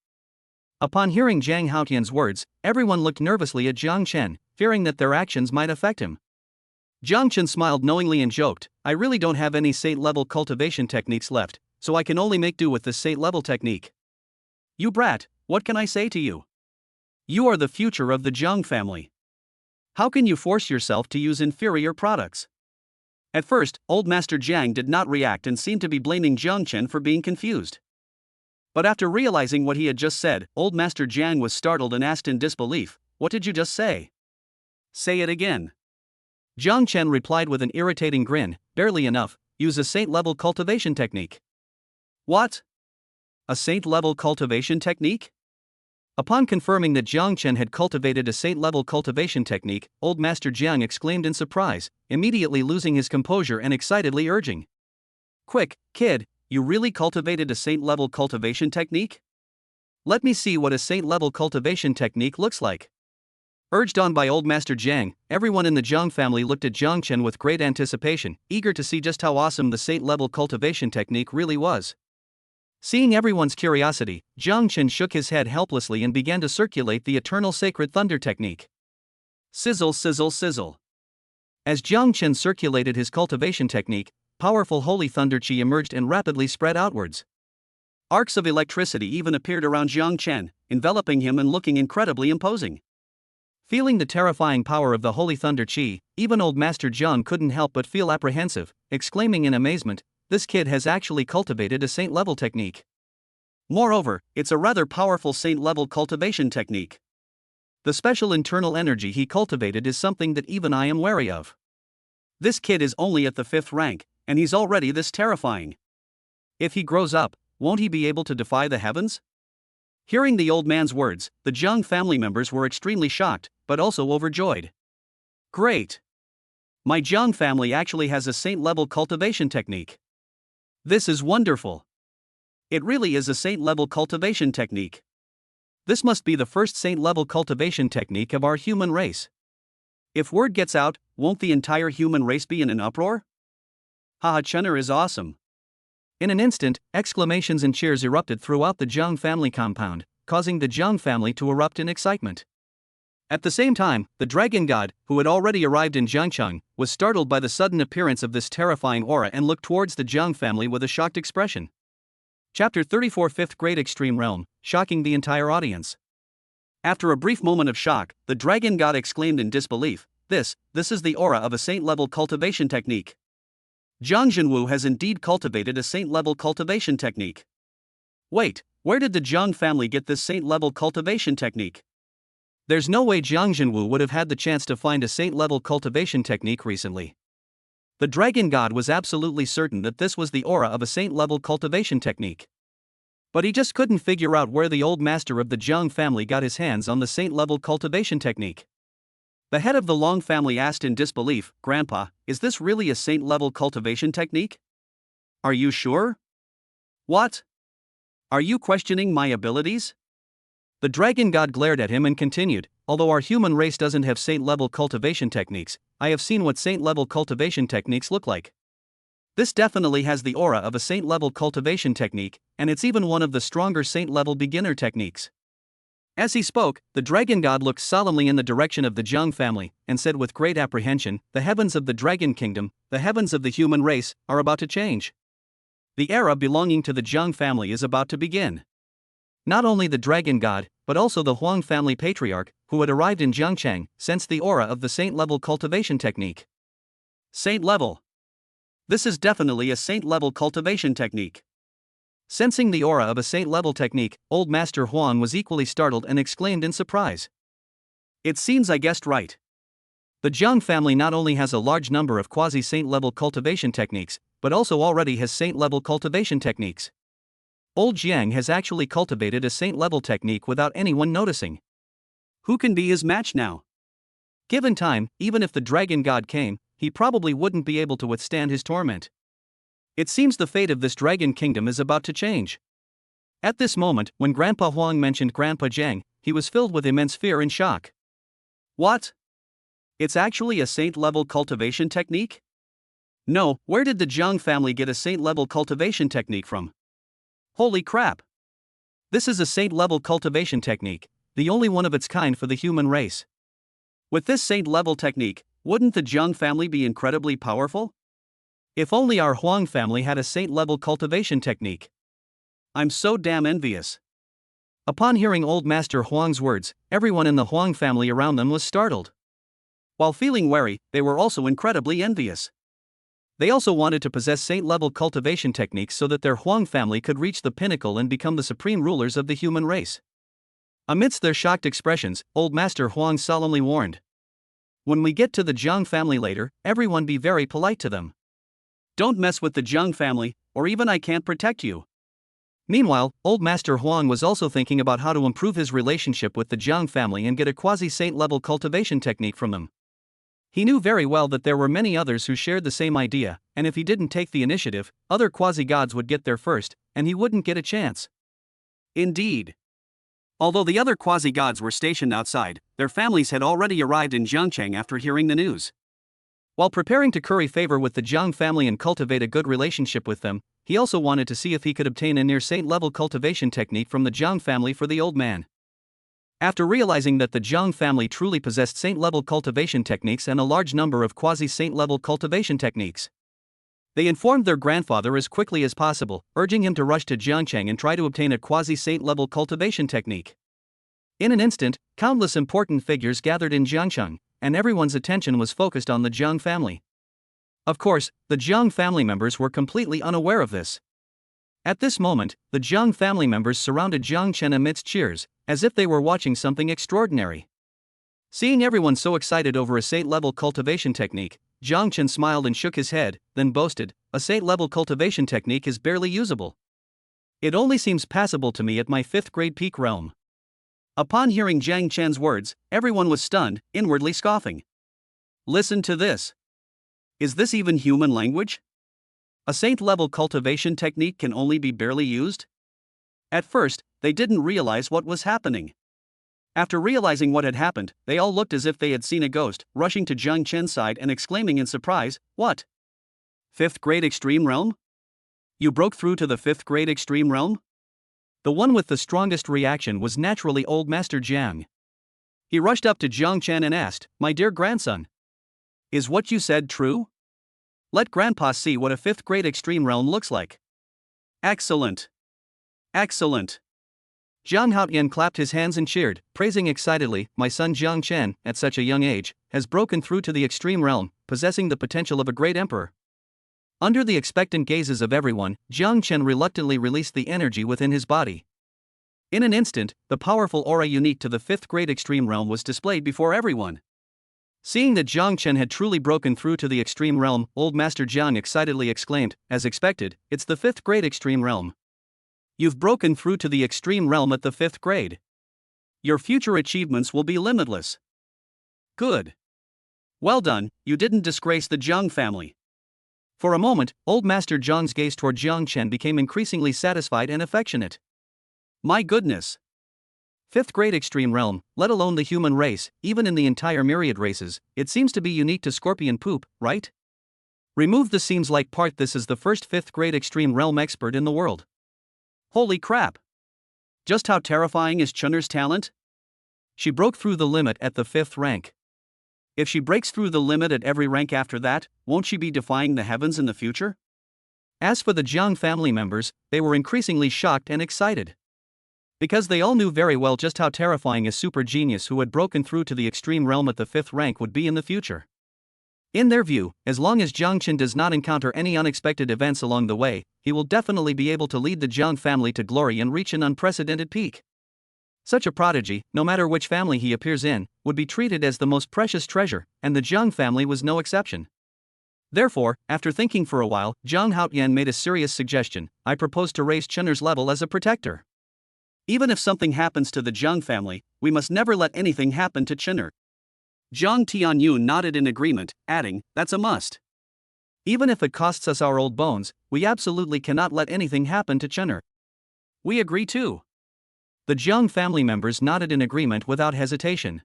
Speaker 2: Upon hearing Zhang Haotian's words, everyone looked nervously at Jiang Chen, fearing that their actions might affect him.
Speaker 1: Jiang Chen smiled knowingly and joked, I really don't have any Saint-level cultivation techniques left, so I can only make do with this Saint-level technique. You brat, what can I say to you? You are the future of the Jiang family. How can you force yourself to use inferior products? At first, old Master Jiang did not react and seemed to be blaming Jiang Chen for being confused. But after realizing what he had just said, old Master Jiang was startled and asked in disbelief, what did you just say? Say it again.
Speaker 2: Jiang Chen replied with an irritating grin, barely enough, use a saint-level cultivation technique.
Speaker 1: What? A saint-level cultivation technique?
Speaker 2: Upon confirming that Jiang Chen had cultivated a saint-level cultivation technique, old Master Jiang exclaimed in surprise, immediately losing his composure and excitedly urging.
Speaker 1: Quick, kid, you really cultivated a saint-level cultivation technique? Let me see what a saint-level cultivation technique looks like. Urged on by old Master Jiang, everyone in the Jiang family looked at Jiang Chen with great anticipation, eager to see just how awesome the saint-level cultivation technique really was. Seeing everyone's curiosity, Jiang Chen shook his head helplessly and began to circulate the eternal sacred thunder technique. Sizzle, sizzle, sizzle. As Jiang Chen circulated his cultivation technique, powerful holy thunder chi emerged and rapidly spread outwards. Arcs of electricity even appeared around Jiang Chen, enveloping him and looking incredibly imposing. Feeling the terrifying power of the holy thunder chi, even old Master Jiang couldn't help but feel apprehensive, exclaiming in amazement, this kid has actually cultivated a saint-level technique. Moreover, it's a rather powerful saint-level cultivation technique. The special internal energy he cultivated is something that even I am wary of. This kid is only at the 5th rank, and he's already this terrifying. If he grows up, won't he be able to defy the heavens? Hearing the old man's words, the Jiang family members were extremely shocked, but also overjoyed. Great! My Jiang family actually has a saint-level cultivation technique. This is wonderful. It really is a saint-level cultivation technique. This must be the first saint-level cultivation technique of our human race. If word gets out, won't the entire human race be in an uproar? Haha, Chenner is awesome.
Speaker 2: In an instant, exclamations and cheers erupted throughout the Jiang family compound, causing the Jiang family to erupt in excitement. At the same time, the dragon god, who had already arrived in Jiangcheng, was startled by the sudden appearance of this terrifying aura and looked towards the Jiang family with a shocked expression. Chapter 34 5th Great Extreme Realm, shocking the entire audience. After a brief moment of shock, the dragon god exclaimed in disbelief, This is the aura of a saint-level cultivation technique. Zhang Zhenwu has indeed cultivated a saint-level cultivation technique. Wait, where did the Jiang family get this saint-level cultivation technique? There's no way Jiang Zhenwu would have had the chance to find a saint-level cultivation technique recently. The dragon god was absolutely certain that this was the aura of a saint-level cultivation technique. But he just couldn't figure out where the old master of the Jiang family got his hands on the saint-level cultivation technique.
Speaker 1: The head of the Long family asked in disbelief, "Grandpa, is this really a saint-level cultivation technique? Are you sure? What? Are you questioning my abilities?"
Speaker 2: The dragon god glared at him and continued, "Although our human race doesn't have saint-level cultivation techniques, I have seen what saint-level cultivation techniques look like. This definitely has the aura of a saint-level cultivation technique, and it's even one of the stronger saint-level beginner techniques." As he spoke, the dragon god looked solemnly in the direction of the Jiang family, and said with great apprehension, "The heavens of the dragon kingdom, the heavens of the human race, are about to change. The era belonging to the Jiang family is about to begin." Not only the dragon god, but also the Huang family patriarch, who had arrived in Jiangchang, sensed the aura of the saint-level cultivation technique.
Speaker 1: Saint-level. This is definitely a saint-level cultivation technique.
Speaker 2: Sensing the aura of a saint-level technique, Old Master Huang was equally startled and exclaimed in surprise,
Speaker 1: "It seems I guessed right.
Speaker 2: The Jiang family not only has a large number of quasi-saint-level cultivation techniques, but also already has saint-level cultivation techniques. Old Jiang has actually cultivated a saint-level technique without anyone noticing.
Speaker 1: Who can be his match now?"
Speaker 2: Given time, even if the dragon god came, he probably wouldn't be able to withstand his torment. It seems the fate of this dragon kingdom is about to change. At this moment, when Grandpa Huang mentioned Grandpa Jiang, he was filled with immense fear and shock.
Speaker 1: What? It's actually a saint-level cultivation technique? No, where did the Jiang family get a saint-level cultivation technique from? Holy crap!
Speaker 2: This is a saint-level cultivation technique, the only one of its kind for the human race.
Speaker 1: With this saint-level technique, wouldn't the Jiang family be incredibly powerful?
Speaker 2: If only our Huang family had a saint-level cultivation technique.
Speaker 1: I'm so damn envious.
Speaker 2: Upon hearing Old Master Huang's words, everyone in the Huang family around them was startled.
Speaker 1: While feeling wary, they were also incredibly envious.
Speaker 2: They also wanted to possess saint-level cultivation techniques so that their Huang family could reach the pinnacle and become the supreme rulers of the human race. Amidst their shocked expressions, Old Master Huang solemnly warned, "When we get to the Jiang family later, everyone be very polite to them.
Speaker 1: Don't mess with the Jiang family, or even I can't protect you."
Speaker 2: Meanwhile, Old Master Huang was also thinking about how to improve his relationship with the Jiang family and get a quasi-saint-level cultivation technique from them. He knew very well that there were many others who shared the same idea, and if he didn't take the initiative, other quasi-gods would get there first, and he wouldn't get a chance.
Speaker 1: Indeed. Although the other quasi-gods were stationed outside, their families had already arrived in Jiangchang after hearing the news.
Speaker 2: While preparing to curry favor with the Jiang family and cultivate a good relationship with them, he also wanted to see if he could obtain a near-saint-level cultivation technique from the Jiang family for the old man. After realizing that the Jiang family truly possessed saint-level cultivation techniques and a large number of quasi-saint-level cultivation techniques, they informed their grandfather as quickly as possible, urging him to rush to Jiangchang and try to obtain a quasi-saint-level cultivation technique. In an instant, countless important figures gathered in Jiangchang, and everyone's attention was focused on the Jiang family. Of course, the Jiang family members were completely unaware of this. At this moment, the Jiang family members surrounded Jiang Chen amidst cheers, as if they were watching something extraordinary. Seeing everyone so excited over a saint-level cultivation technique, Jiang Chen smiled and shook his head, then boasted, "A saint-level cultivation technique is barely usable. It only seems passable to me at my 5th grade peak realm."
Speaker 1: Upon hearing Jiang Chen's words, everyone was stunned, inwardly scoffing. Listen to this. Is this even human language? A saint-level cultivation technique can only be barely used? At first, they didn't realize what was happening. After realizing what had happened, they all looked as if they had seen a ghost, rushing to Jiang Chen's side and exclaiming in surprise, "What? 5th grade extreme realm? You broke through to the 5th grade extreme realm?"
Speaker 2: The one with the strongest reaction was naturally Old Master Jiang. He rushed up to Jiang Chen and asked, "My dear grandson,
Speaker 1: is what you said true? Let Grandpa see what a 5th grade extreme realm looks like." Excellent. Excellent.
Speaker 2: Jiang Haoyan clapped his hands and cheered, praising excitedly, "My son Jiang Chen, at such a young age, has broken through to the extreme realm, possessing the potential of a great emperor." Under the expectant gazes of everyone, Jiang Chen reluctantly released the energy within his body. In an instant, the powerful aura unique to the 5th grade extreme realm was displayed before everyone. Seeing that Jiang Chen had truly broken through to the extreme realm, Old Master Jiang excitedly exclaimed, "As expected, it's the 5th grade extreme realm.
Speaker 1: You've broken through to the extreme realm at the 5th grade. Your future achievements will be limitless. Good. Well done, you didn't disgrace the Jiang family.
Speaker 2: For a moment, Old Master Zhang's gaze toward Jiang Chen became increasingly satisfied and affectionate.
Speaker 1: My goodness.
Speaker 2: 5th grade extreme realm, let alone the human race, even in the entire myriad races, it seems to be unique to Scorpion Poop, right? Remove the seems like part. This is the first 5th grade extreme realm expert in the world.
Speaker 1: Holy crap. Just how terrifying is Chun'er's talent?
Speaker 2: She broke through the limit at the 5th rank.
Speaker 1: If she breaks through the limit at every rank after that, won't she be defying the heavens in the future?
Speaker 2: As for the Jiang family members, they were increasingly shocked and excited. Because they all knew very well just how terrifying a super genius who had broken through to the extreme realm at the 5th rank would be in the future. In their view, as long as Jiang Chen does not encounter any unexpected events along the way, he will definitely be able to lead the Jiang family to glory and reach an unprecedented peak. Such a prodigy, no matter which family he appears in, would be treated as the most precious treasure, and the Jiang family was no exception. Therefore, after thinking for a while, Zhang Haotian made a serious suggestion. I propose to raise Chun'er's level as a protector.
Speaker 1: Even if something happens to the Jiang family, we must never let anything happen to Chun'er. Zhang Tianyun nodded in agreement, adding, that's a must.
Speaker 2: Even if it costs us our old bones, we absolutely cannot let anything happen to Chun'er.
Speaker 1: We agree too.
Speaker 2: The Jiang family members nodded in agreement without hesitation.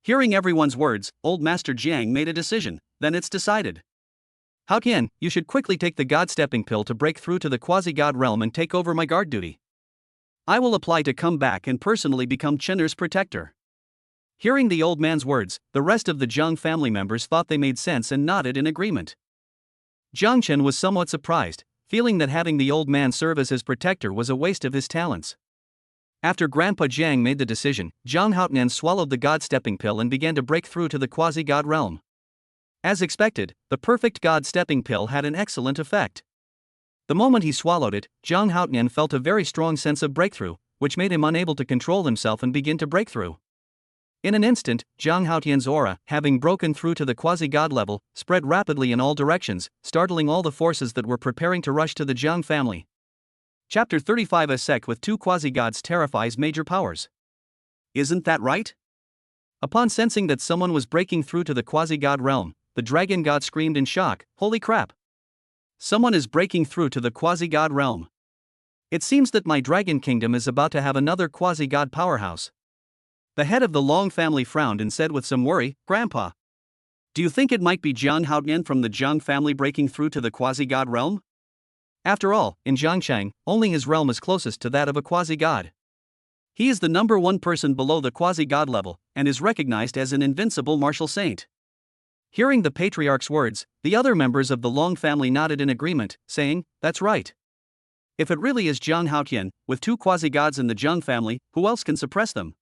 Speaker 1: Hearing everyone's words, Old Master Jiang made a decision. Then it's decided.
Speaker 2: Haotian, you should quickly take the God-stepping pill to break through to the quasi-god realm and take over my guard duty.
Speaker 1: I will apply to come back and personally become Chun'er's protector. Hearing the old man's words, the rest of the Jiang family members thought they made sense and nodded in agreement.
Speaker 2: Jiang Chen was somewhat surprised, feeling that having the old man serve as his protector was a waste of his talents. After Grandpa Jiang made the decision, Zhang Haotian swallowed the God-stepping pill and began to break through to the quasi-god realm. As expected, the perfect God-stepping pill had an excellent effect. The moment he swallowed it, Zhang Haotian felt a very strong sense of breakthrough, which made him unable to control himself and begin to break through. In an instant, Zhang Haotian's aura, having broken through to the quasi-god level, spread rapidly in all directions, startling all the forces that were preparing to rush to the Jiang family.
Speaker 1: Chapter 35. A sect with 2 quasi-gods terrifies major powers. Isn't that right?
Speaker 2: Upon sensing that someone was breaking through to the quasi-god realm, the dragon god screamed in shock, holy crap!
Speaker 1: Someone is breaking through to the quasi-god realm.
Speaker 2: It seems that my dragon kingdom is about to have another quasi-god powerhouse.
Speaker 1: The head of the Long family frowned and said with some worry, Grandpa, do you think it might be Jiang Haotian from the Jiang family breaking through to the quasi-god realm?
Speaker 2: After all, in Zhangchang, only his realm is closest to that of a quasi-god.
Speaker 1: He is the number 1 person below the quasi-god level, and is recognized as an invincible martial saint.
Speaker 2: Hearing the patriarch's words, the other members of the Long family nodded in agreement, saying, that's right.
Speaker 1: If it really is Jiang Haotian, with 2 quasi-gods in the Jiang family, who else can suppress them?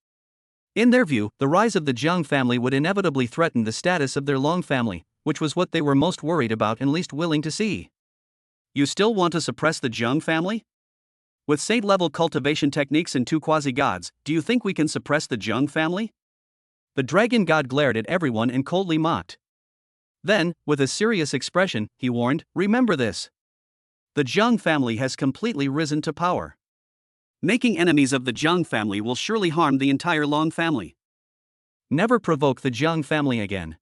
Speaker 2: In their view, the rise of the Jiang family would inevitably threaten the status of their Long family, which was what they were most worried about and least willing to see.
Speaker 1: You still want to suppress the Jiang family? With saint-level cultivation techniques and 2 quasi-gods, do you think we can suppress the Jiang family?
Speaker 2: The dragon god glared at everyone and coldly mocked. Then, with a serious expression, he warned, remember this.
Speaker 1: The Jiang family has completely risen to power. Making enemies of the Jiang family will surely harm the entire Long family.
Speaker 2: Never provoke the Jiang family again.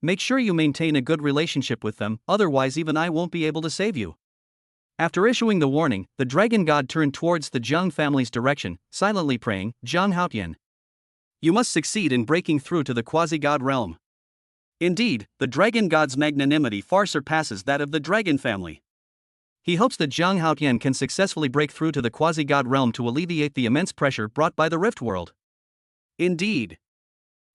Speaker 2: Make sure you maintain a good relationship with them, otherwise even I won't be able to save you. After issuing the warning, the dragon god turned towards the Jiang family's direction, silently praying, Zhang Haotian,
Speaker 1: you must succeed in breaking through to the quasi-god realm. Indeed, the dragon god's magnanimity far surpasses that of the dragon family.
Speaker 2: He hopes that Zhang Haotian can successfully break through to the quasi-god realm to alleviate the immense pressure brought by the Rift World.
Speaker 1: Indeed.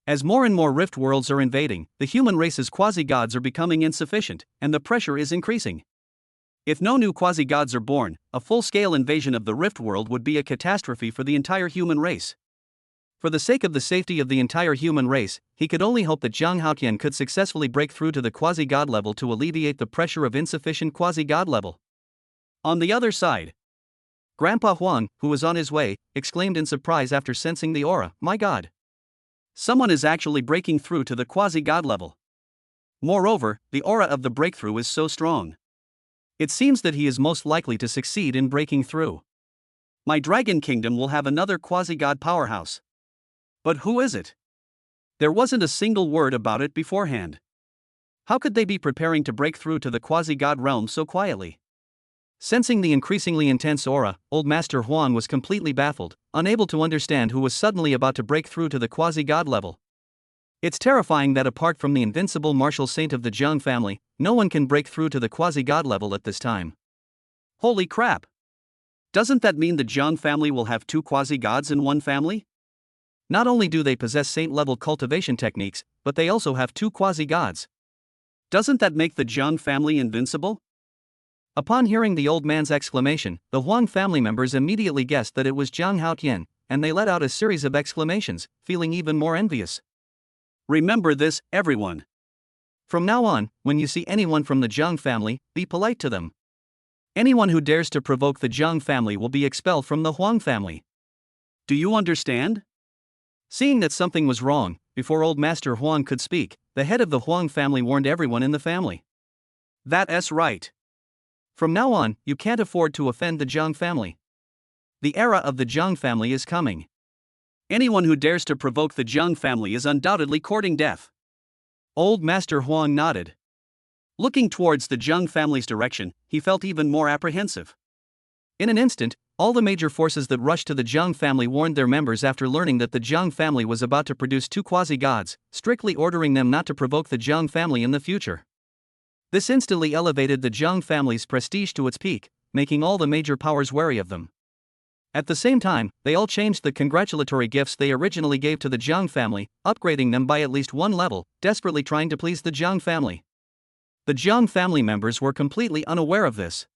Speaker 2: As more and more Rift Worlds are invading, the human race's quasi-gods are becoming insufficient, and the pressure is increasing. If no new quasi-gods are born, a full-scale invasion of the Rift World would be a catastrophe for the entire human race. For the sake of the safety of the entire human race, he could only hope that Zhang Haotian could successfully break through to the quasi-god level to alleviate the pressure of insufficient quasi-god level.
Speaker 1: On the other side,
Speaker 2: Grandpa Huang, who was on his way, exclaimed in surprise after sensing the aura, my god!
Speaker 1: Someone is actually breaking through to the quasi-god level. Moreover, the aura of the breakthrough is so strong.
Speaker 2: It seems that he is most likely to succeed in breaking through.
Speaker 1: My dragon kingdom will have another quasi-god powerhouse. But who is it? There wasn't a single word about it beforehand. How could they be preparing to break through to the quasi-god realm so quietly? Sensing the increasingly intense aura, Old Master Huang was completely baffled, unable to understand who was suddenly about to break through to the quasi-god level. It's terrifying that apart from the invincible martial saint of the Jiang family, no one can break through to the quasi-god level at this time. Holy crap! Doesn't that mean the Jiang family will have two quasi-gods in one family?
Speaker 2: Not only do they possess saint-level cultivation techniques, but they also have two quasi-gods.
Speaker 1: Doesn't that make the Jiang family invincible?
Speaker 2: Upon hearing the old man's exclamation, the Huang family members immediately guessed that it was Jiang Haotian, and they let out a series of exclamations, feeling even more envious.
Speaker 1: Remember this, everyone.
Speaker 2: From now on, when you see anyone from the Jiang family, be polite to them. Anyone who dares to provoke the Jiang family will be expelled from the Huang family.
Speaker 1: Do you understand?
Speaker 2: Seeing that something was wrong, before Old Master Huang could speak, the head of the Huang family warned everyone in the family.
Speaker 1: That's right.
Speaker 2: From now on, you can't afford to offend the Jiang family. The era of the Jiang family is coming.
Speaker 1: Anyone who dares to provoke the Jiang family is undoubtedly courting death.
Speaker 2: Old Master Huang nodded.
Speaker 1: Looking towards the Jiang family's direction, he felt even more apprehensive.
Speaker 2: In an instant, all the major forces that rushed to the Jiang family warned their members after learning that the Jiang family was about to produce two quasi-gods, strictly ordering them not to provoke the Jiang family in the future. This instantly elevated the Jiang family's prestige to its peak, making all the major powers wary of them. At the same time, they all changed the congratulatory gifts they originally gave to the Jiang family, upgrading them by at least one level, desperately trying to please the Jiang family. The Jiang family members were completely unaware of this.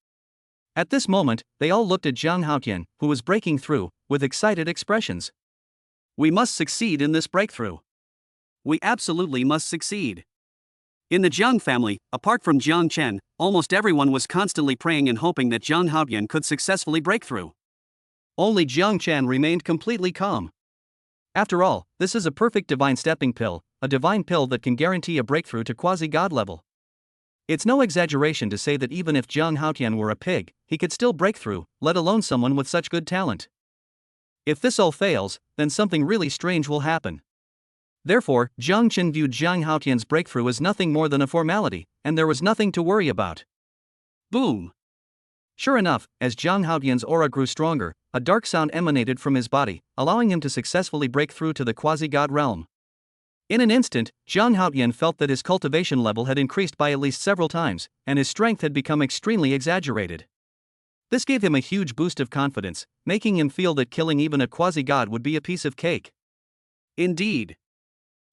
Speaker 2: At this moment, they all looked at Jiang Haotian, who was breaking through, with excited expressions.
Speaker 1: We must succeed in this breakthrough. We absolutely must succeed. In the Jiang family, apart from Jiang Chen, almost everyone was constantly praying and hoping that Jiang Haotian could successfully break through.
Speaker 2: Only Jiang Chen remained completely calm. After all, this is a perfect divine stepping pill, a divine pill that can guarantee a breakthrough to quasi-god level. It's no exaggeration to say that even if Jiang Haotian were a pig, he could still break through, let alone someone with such good talent. If this all fails, then something really strange will happen. Therefore, Jiang Chen viewed Jiang Haotian's breakthrough as nothing more than a formality, and there was nothing to worry about.
Speaker 1: Boom!
Speaker 2: Sure enough, as Jiang Haotian's aura grew stronger, a dark sound emanated from his body, allowing him to successfully break through to the quasi-god realm. In an instant, Jiang Haotian felt that his cultivation level had increased by at least several times, and his strength had become extremely exaggerated. This gave him a huge boost of confidence, making him feel that killing even a quasi-god would be a piece of cake.
Speaker 1: Indeed.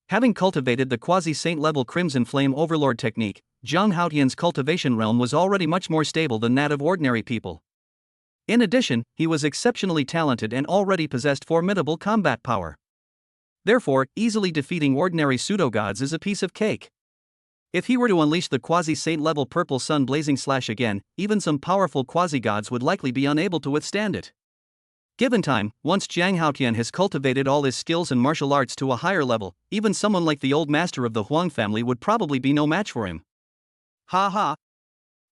Speaker 2: Having cultivated the quasi-saint level Crimson Flame Overlord technique, Jiang Haotian's cultivation realm was already much more stable than that of ordinary people. In addition, he was exceptionally talented and already possessed formidable combat power. Therefore, easily defeating ordinary pseudo-gods is a piece of cake. If he were to unleash the quasi-saint level Purple Sun Blazing Slash again, even some powerful quasi-gods would likely be unable to withstand it. Given time, once Jiang Haotian has cultivated all his skills and martial arts to a higher level, even someone like the old master of the Huang family would probably be no match for him.
Speaker 1: Ha ha!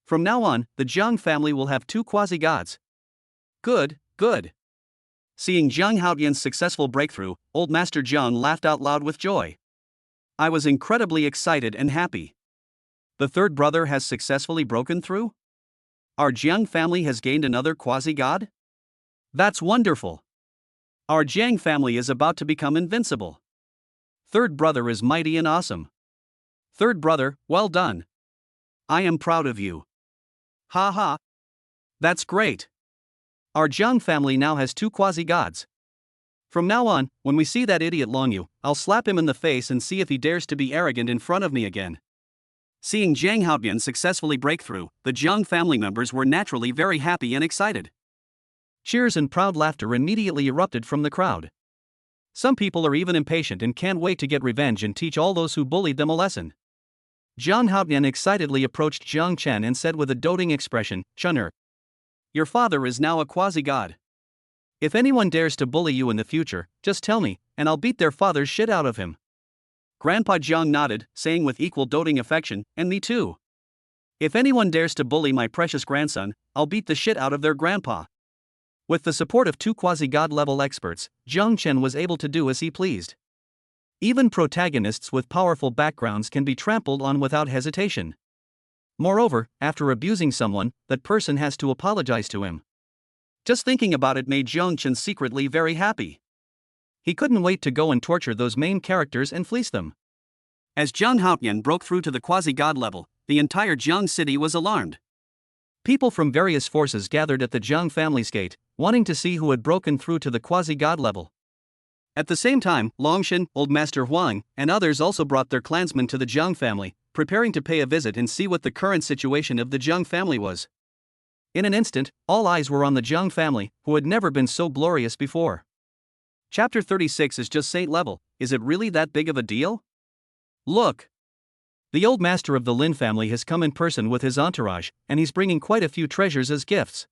Speaker 1: From now on, the Jiang family will have two quasi-gods. Good, good. Seeing Jiang Haotian's successful breakthrough, old Master Jiang laughed out loud with joy. I was incredibly excited and happy. The third brother has successfully broken through? Our Jiang family has gained another quasi-god? That's wonderful. Our Jiang family is about to become invincible. Third brother is mighty and awesome. Third brother, well done. I am proud of you. Ha ha. That's great. Our Jiang family now has two quasi-gods. From now on, when we see that idiot Longyu, I'll slap him in the face and see if he dares to be arrogant in front of me again. Seeing Jiang Haotian successfully break through, the Jiang family members were naturally very happy and excited.
Speaker 2: Cheers and proud laughter immediately erupted from the crowd. Some people are even impatient and can't wait to get revenge and teach all those who bullied them a lesson. Jiang Haotian excitedly approached Jiang Chen and said with a doting expression, "Chun'er, your father is now a quasi-god. If anyone dares to bully you in the future, just tell me, and I'll beat their father's shit out of him." Grandpa Jiang nodded, saying with equal doting affection, "And me too. If anyone dares to bully my precious grandson, I'll beat the shit out of their grandpa." With the support of two quasi-god level experts, Jiang Chen was able to do as he pleased. Even protagonists with powerful backgrounds can be trampled on without hesitation. Moreover, after abusing someone, that person has to apologize to him.
Speaker 1: Just thinking about it made Jiang Chen secretly very happy.
Speaker 2: He couldn't wait to go and torture those main characters and fleece them.
Speaker 1: As Jiang Haotian broke through to the quasi-god level, the entire Jiang city was alarmed.
Speaker 2: People from various forces gathered at the Jiang family's gate, wanting to see who had broken through to the quasi-god level.
Speaker 1: At the same time, Longshan, Old Master Huang, and others also brought their clansmen to the Jiang family, preparing to pay a visit and see what the current situation of the Jiang family was.
Speaker 2: In an instant, all eyes were on the Jiang family, who had never been so glorious before.
Speaker 1: Chapter 36 is just saint level. Is it really that big of a deal? Look!
Speaker 2: The old master of the Lin family has come in person with his entourage, and he's bringing quite a few treasures as gifts.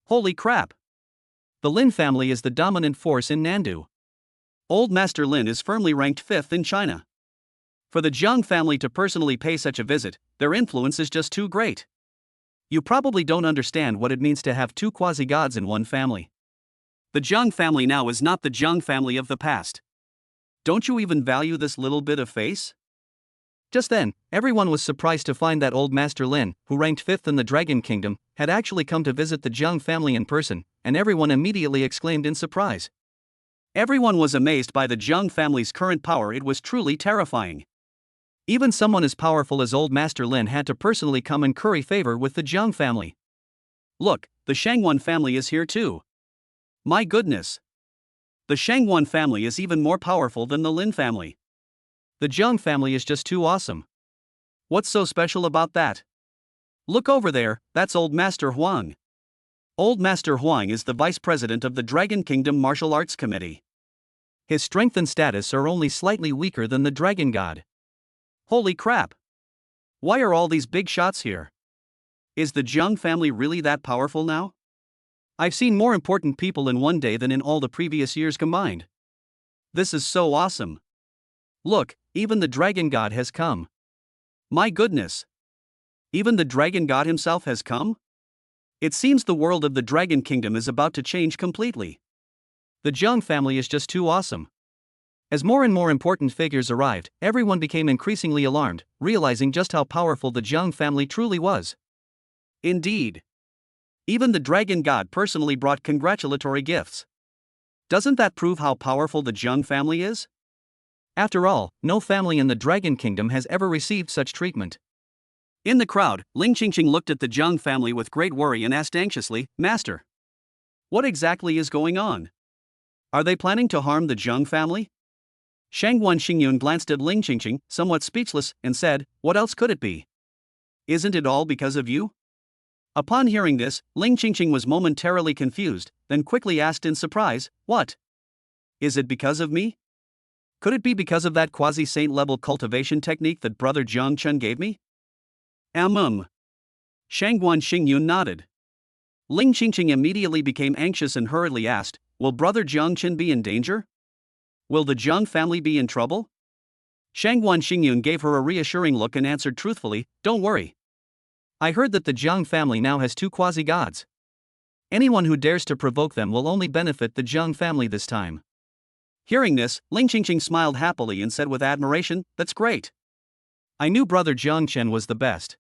Speaker 1: Holy crap!
Speaker 2: The Lin family is the dominant force in Nandu.
Speaker 1: Old Master Lin is firmly ranked 5th in China. For the Jiang family to personally pay such a visit, their influence is just too great. You probably don't understand what it means to have two quasi-gods in one family. The Jiang family now is not the Jiang family of the past. Don't you even value this little bit of face?
Speaker 2: Just then, everyone was surprised to find that old Master Lin, who ranked 5th in the Dragon Kingdom, had actually come to visit the Jiang family in person, and everyone immediately exclaimed in surprise.
Speaker 1: Everyone was amazed by the Jiang family's current power. It was truly terrifying.
Speaker 2: Even someone as powerful as old Master Lin had to personally come and curry favor with the Jiang family.
Speaker 1: Look, the Shangwan family is here too. My goodness! The Shangwan family is even more powerful than the Lin family.
Speaker 2: The Jiang family is just too awesome.
Speaker 1: What's so special about that? Look over there, that's Old Master Huang. Old Master Huang is the vice president of the Dragon Kingdom Martial Arts Committee.
Speaker 2: His strength and status are only slightly weaker than the Dragon God.
Speaker 1: Holy crap! Why are all these big shots here? Is the Jiang family really that powerful now? I've seen more important people in one day than in all the previous years combined. This is so awesome. Look, even the Dragon God has come. My goodness! Even the Dragon God himself has come? It seems the world of the Dragon Kingdom is about to change completely.
Speaker 2: The Jiang family is just too awesome. As more and more important figures arrived, everyone became increasingly alarmed, realizing just how powerful the Jiang family truly was.
Speaker 1: Indeed. Even the Dragon God personally brought congratulatory gifts. Doesn't that prove how powerful the Jiang family is?
Speaker 2: After all, no family in the Dragon Kingdom has ever received such treatment.
Speaker 1: In the crowd, Ling Qingqing looked at the Jiang family with great worry and asked anxiously, "Master, what exactly is going on? Are they planning to harm the Jiang family?" Shangguan Xingyun glanced at Ling Qingqing, somewhat speechless, and said, "What else could it be? Isn't it all because of you?" Upon hearing this, Ling Qingqing was momentarily confused, then quickly asked in surprise, "What? Is it because of me? Could it be because of that quasi-saint level cultivation technique that Brother Jiang Chen gave me?" Shangguan Xingyun nodded. Ling Qingqing immediately became anxious and hurriedly asked, "Will Brother Jiang Chen be in danger? Will the Jiang family be in trouble?" Shangguan Xingyun gave her a reassuring look and answered truthfully, "Don't worry. I heard that the Jiang family now has two quasi-gods. Anyone who dares to provoke them will only benefit the Jiang family this time." Hearing this, Ling Qingqing smiled happily and said with admiration, "That's great. I knew Brother Jiang Chen was the best."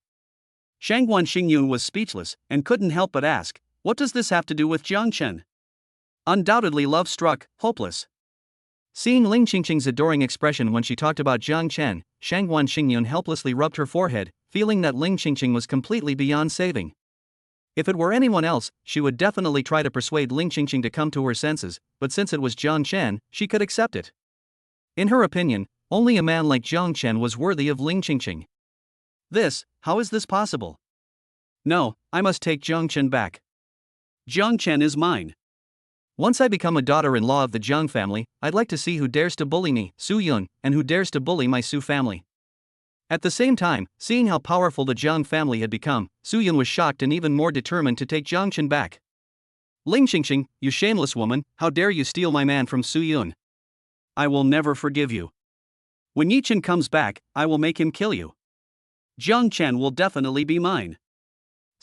Speaker 1: Shangguan Xingyun was speechless, and couldn't help but ask, "What does this have to do with Jiang Chen?" Undoubtedly love-struck, hopeless.
Speaker 2: Seeing Ling Qingqing's adoring expression when she talked about Jiang Chen, Shangguan Xingyun helplessly rubbed her forehead, feeling that Ling Qingqing was completely beyond saving. If it were anyone else, she would definitely try to persuade Ling Qingqing to come to her senses, but since it was Jiang Chen, she could accept it. In her opinion, only a man like Jiang Chen was worthy of Ling Qingqing. How is this possible? No, I must take Jiang Chen back. Jiang Chen is mine. Once I become a daughter-in-law of the Jiang family, I'd like to see who dares to bully me, Su Yun, and who dares to bully my Su family. At the same time, seeing how powerful the Jiang family had become, Su Yun was shocked and even more determined to take Jiang Chen back. Ling Qingqing, you shameless woman, how dare you steal my man from Su Yun? I will never forgive you. When Yi Chen comes back, I will make him kill you. Jiang Chen will definitely be mine.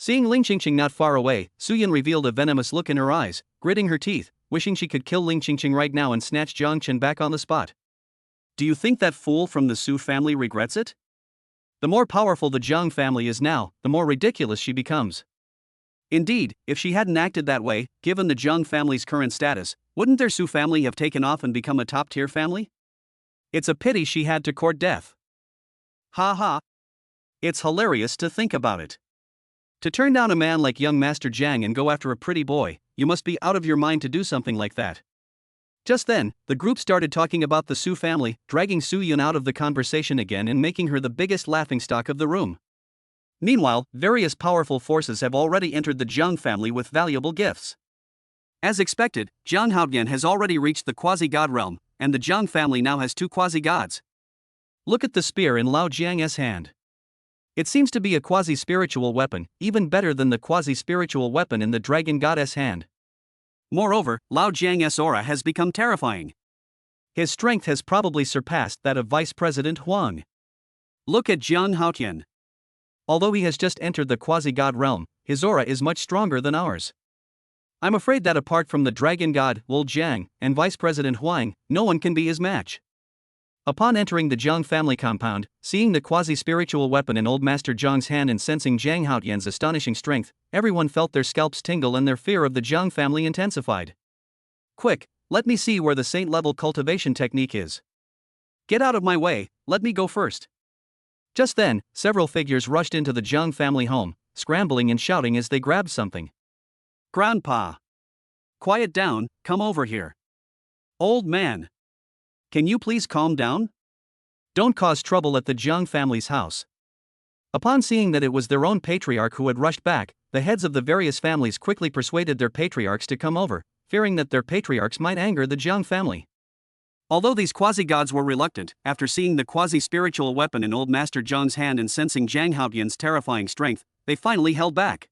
Speaker 2: Seeing Ling Qingqing not far away, Su Yun revealed a venomous look in her eyes, gritting her teeth, wishing she could kill Ling Qingqing right now and snatch Jiang Chen back on the spot.
Speaker 1: Do you think that fool from the Su family regrets it?
Speaker 2: The more powerful the Jiang family is now, the more ridiculous she becomes.
Speaker 1: Indeed, if she hadn't acted that way, given the Jiang family's current status, wouldn't their Su family have taken off and become a top-tier family? It's a pity she had to court death. Ha ha. It's hilarious to think about it. To turn down a man like young Master Jiang and go after a pretty boy, you must be out of your mind to do something like that. Just then, the group started talking about the Su family, dragging Su Yun out of the conversation again and making her the biggest laughingstock of the room. Meanwhile, various powerful forces have already entered the Jiang family with valuable gifts. As expected, Jiang Haotian has already reached the quasi-god realm, and the Jiang family now has 2 quasi-gods.
Speaker 2: Look at the spear in Lao Jiang's hand. It seems to be a quasi-spiritual weapon, even better than the quasi-spiritual weapon in the dragon goddess hand.
Speaker 1: Moreover, Lao Jiang's aura has become terrifying.
Speaker 2: His strength has probably surpassed that of Vice President Huang.
Speaker 1: Look at Jiang Haotian.
Speaker 2: Although he has just entered the quasi-god realm, his aura is much stronger than ours. I'm afraid that apart from the dragon god, Wu Jiang, and Vice President Huang, no one can be his match. Upon entering the Jiang family compound, seeing the quasi-spiritual weapon in Old Master Jiang's hand and sensing Jiang Haotian's astonishing strength, everyone felt their scalps tingle and their fear of the Jiang family intensified.
Speaker 1: Quick, let me see where the saint-level cultivation technique is. Get out of my way, let me go first.
Speaker 2: Just then, several figures rushed into the Jiang family home, scrambling and shouting as they grabbed something.
Speaker 1: Grandpa! Quiet down, come over here. Old man! Can you please calm down?
Speaker 2: Don't cause trouble at the Jiang family's house. Upon seeing that it was their own patriarch who had rushed back, the heads of the various families quickly persuaded their patriarchs to come over, fearing that their patriarchs might anger the Jiang family.
Speaker 1: Although these quasi-gods were reluctant, after seeing the quasi-spiritual weapon in Old Master Jiang's hand and sensing Jiang Haotian's terrifying strength, they finally held back.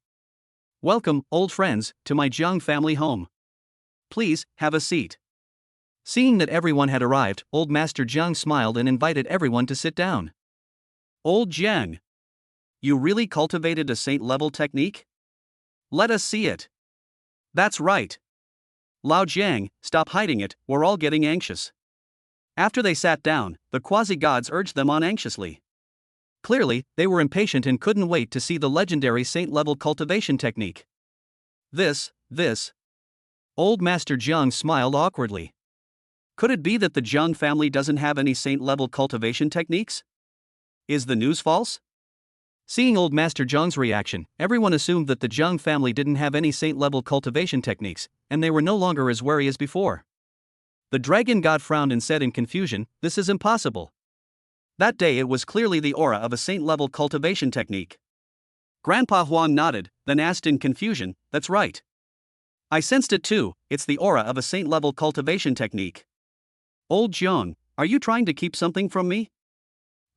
Speaker 2: Welcome, old friends, to my Jiang family home.
Speaker 1: Please, have a seat.
Speaker 2: Seeing that everyone had arrived, Old Master Jiang smiled and invited everyone to sit down.
Speaker 1: Old Jiang. You really cultivated a saint-level technique? Let us see it. That's right. Lao Jiang, stop hiding it, we're all getting anxious. After they sat down, the quasi-gods urged them on anxiously.
Speaker 2: Clearly, they were impatient and couldn't wait to see the legendary saint-level cultivation technique.
Speaker 1: This.
Speaker 2: Old Master Jiang smiled awkwardly.
Speaker 1: Could it be that the Jiang family doesn't have any saint-level cultivation techniques? Is the news false?
Speaker 2: Seeing Old Master Jiang's reaction, everyone assumed that the Jiang family didn't have any saint-level cultivation techniques, and they were no longer as wary as before. The dragon god frowned and said in confusion, "This is impossible."
Speaker 1: That day it was clearly the aura of a saint-level cultivation technique. Grandpa Huang nodded, then asked in confusion, "That's right. I sensed it too, it's the aura of a saint-level cultivation technique. Old Jiang, are you trying to keep something from me?"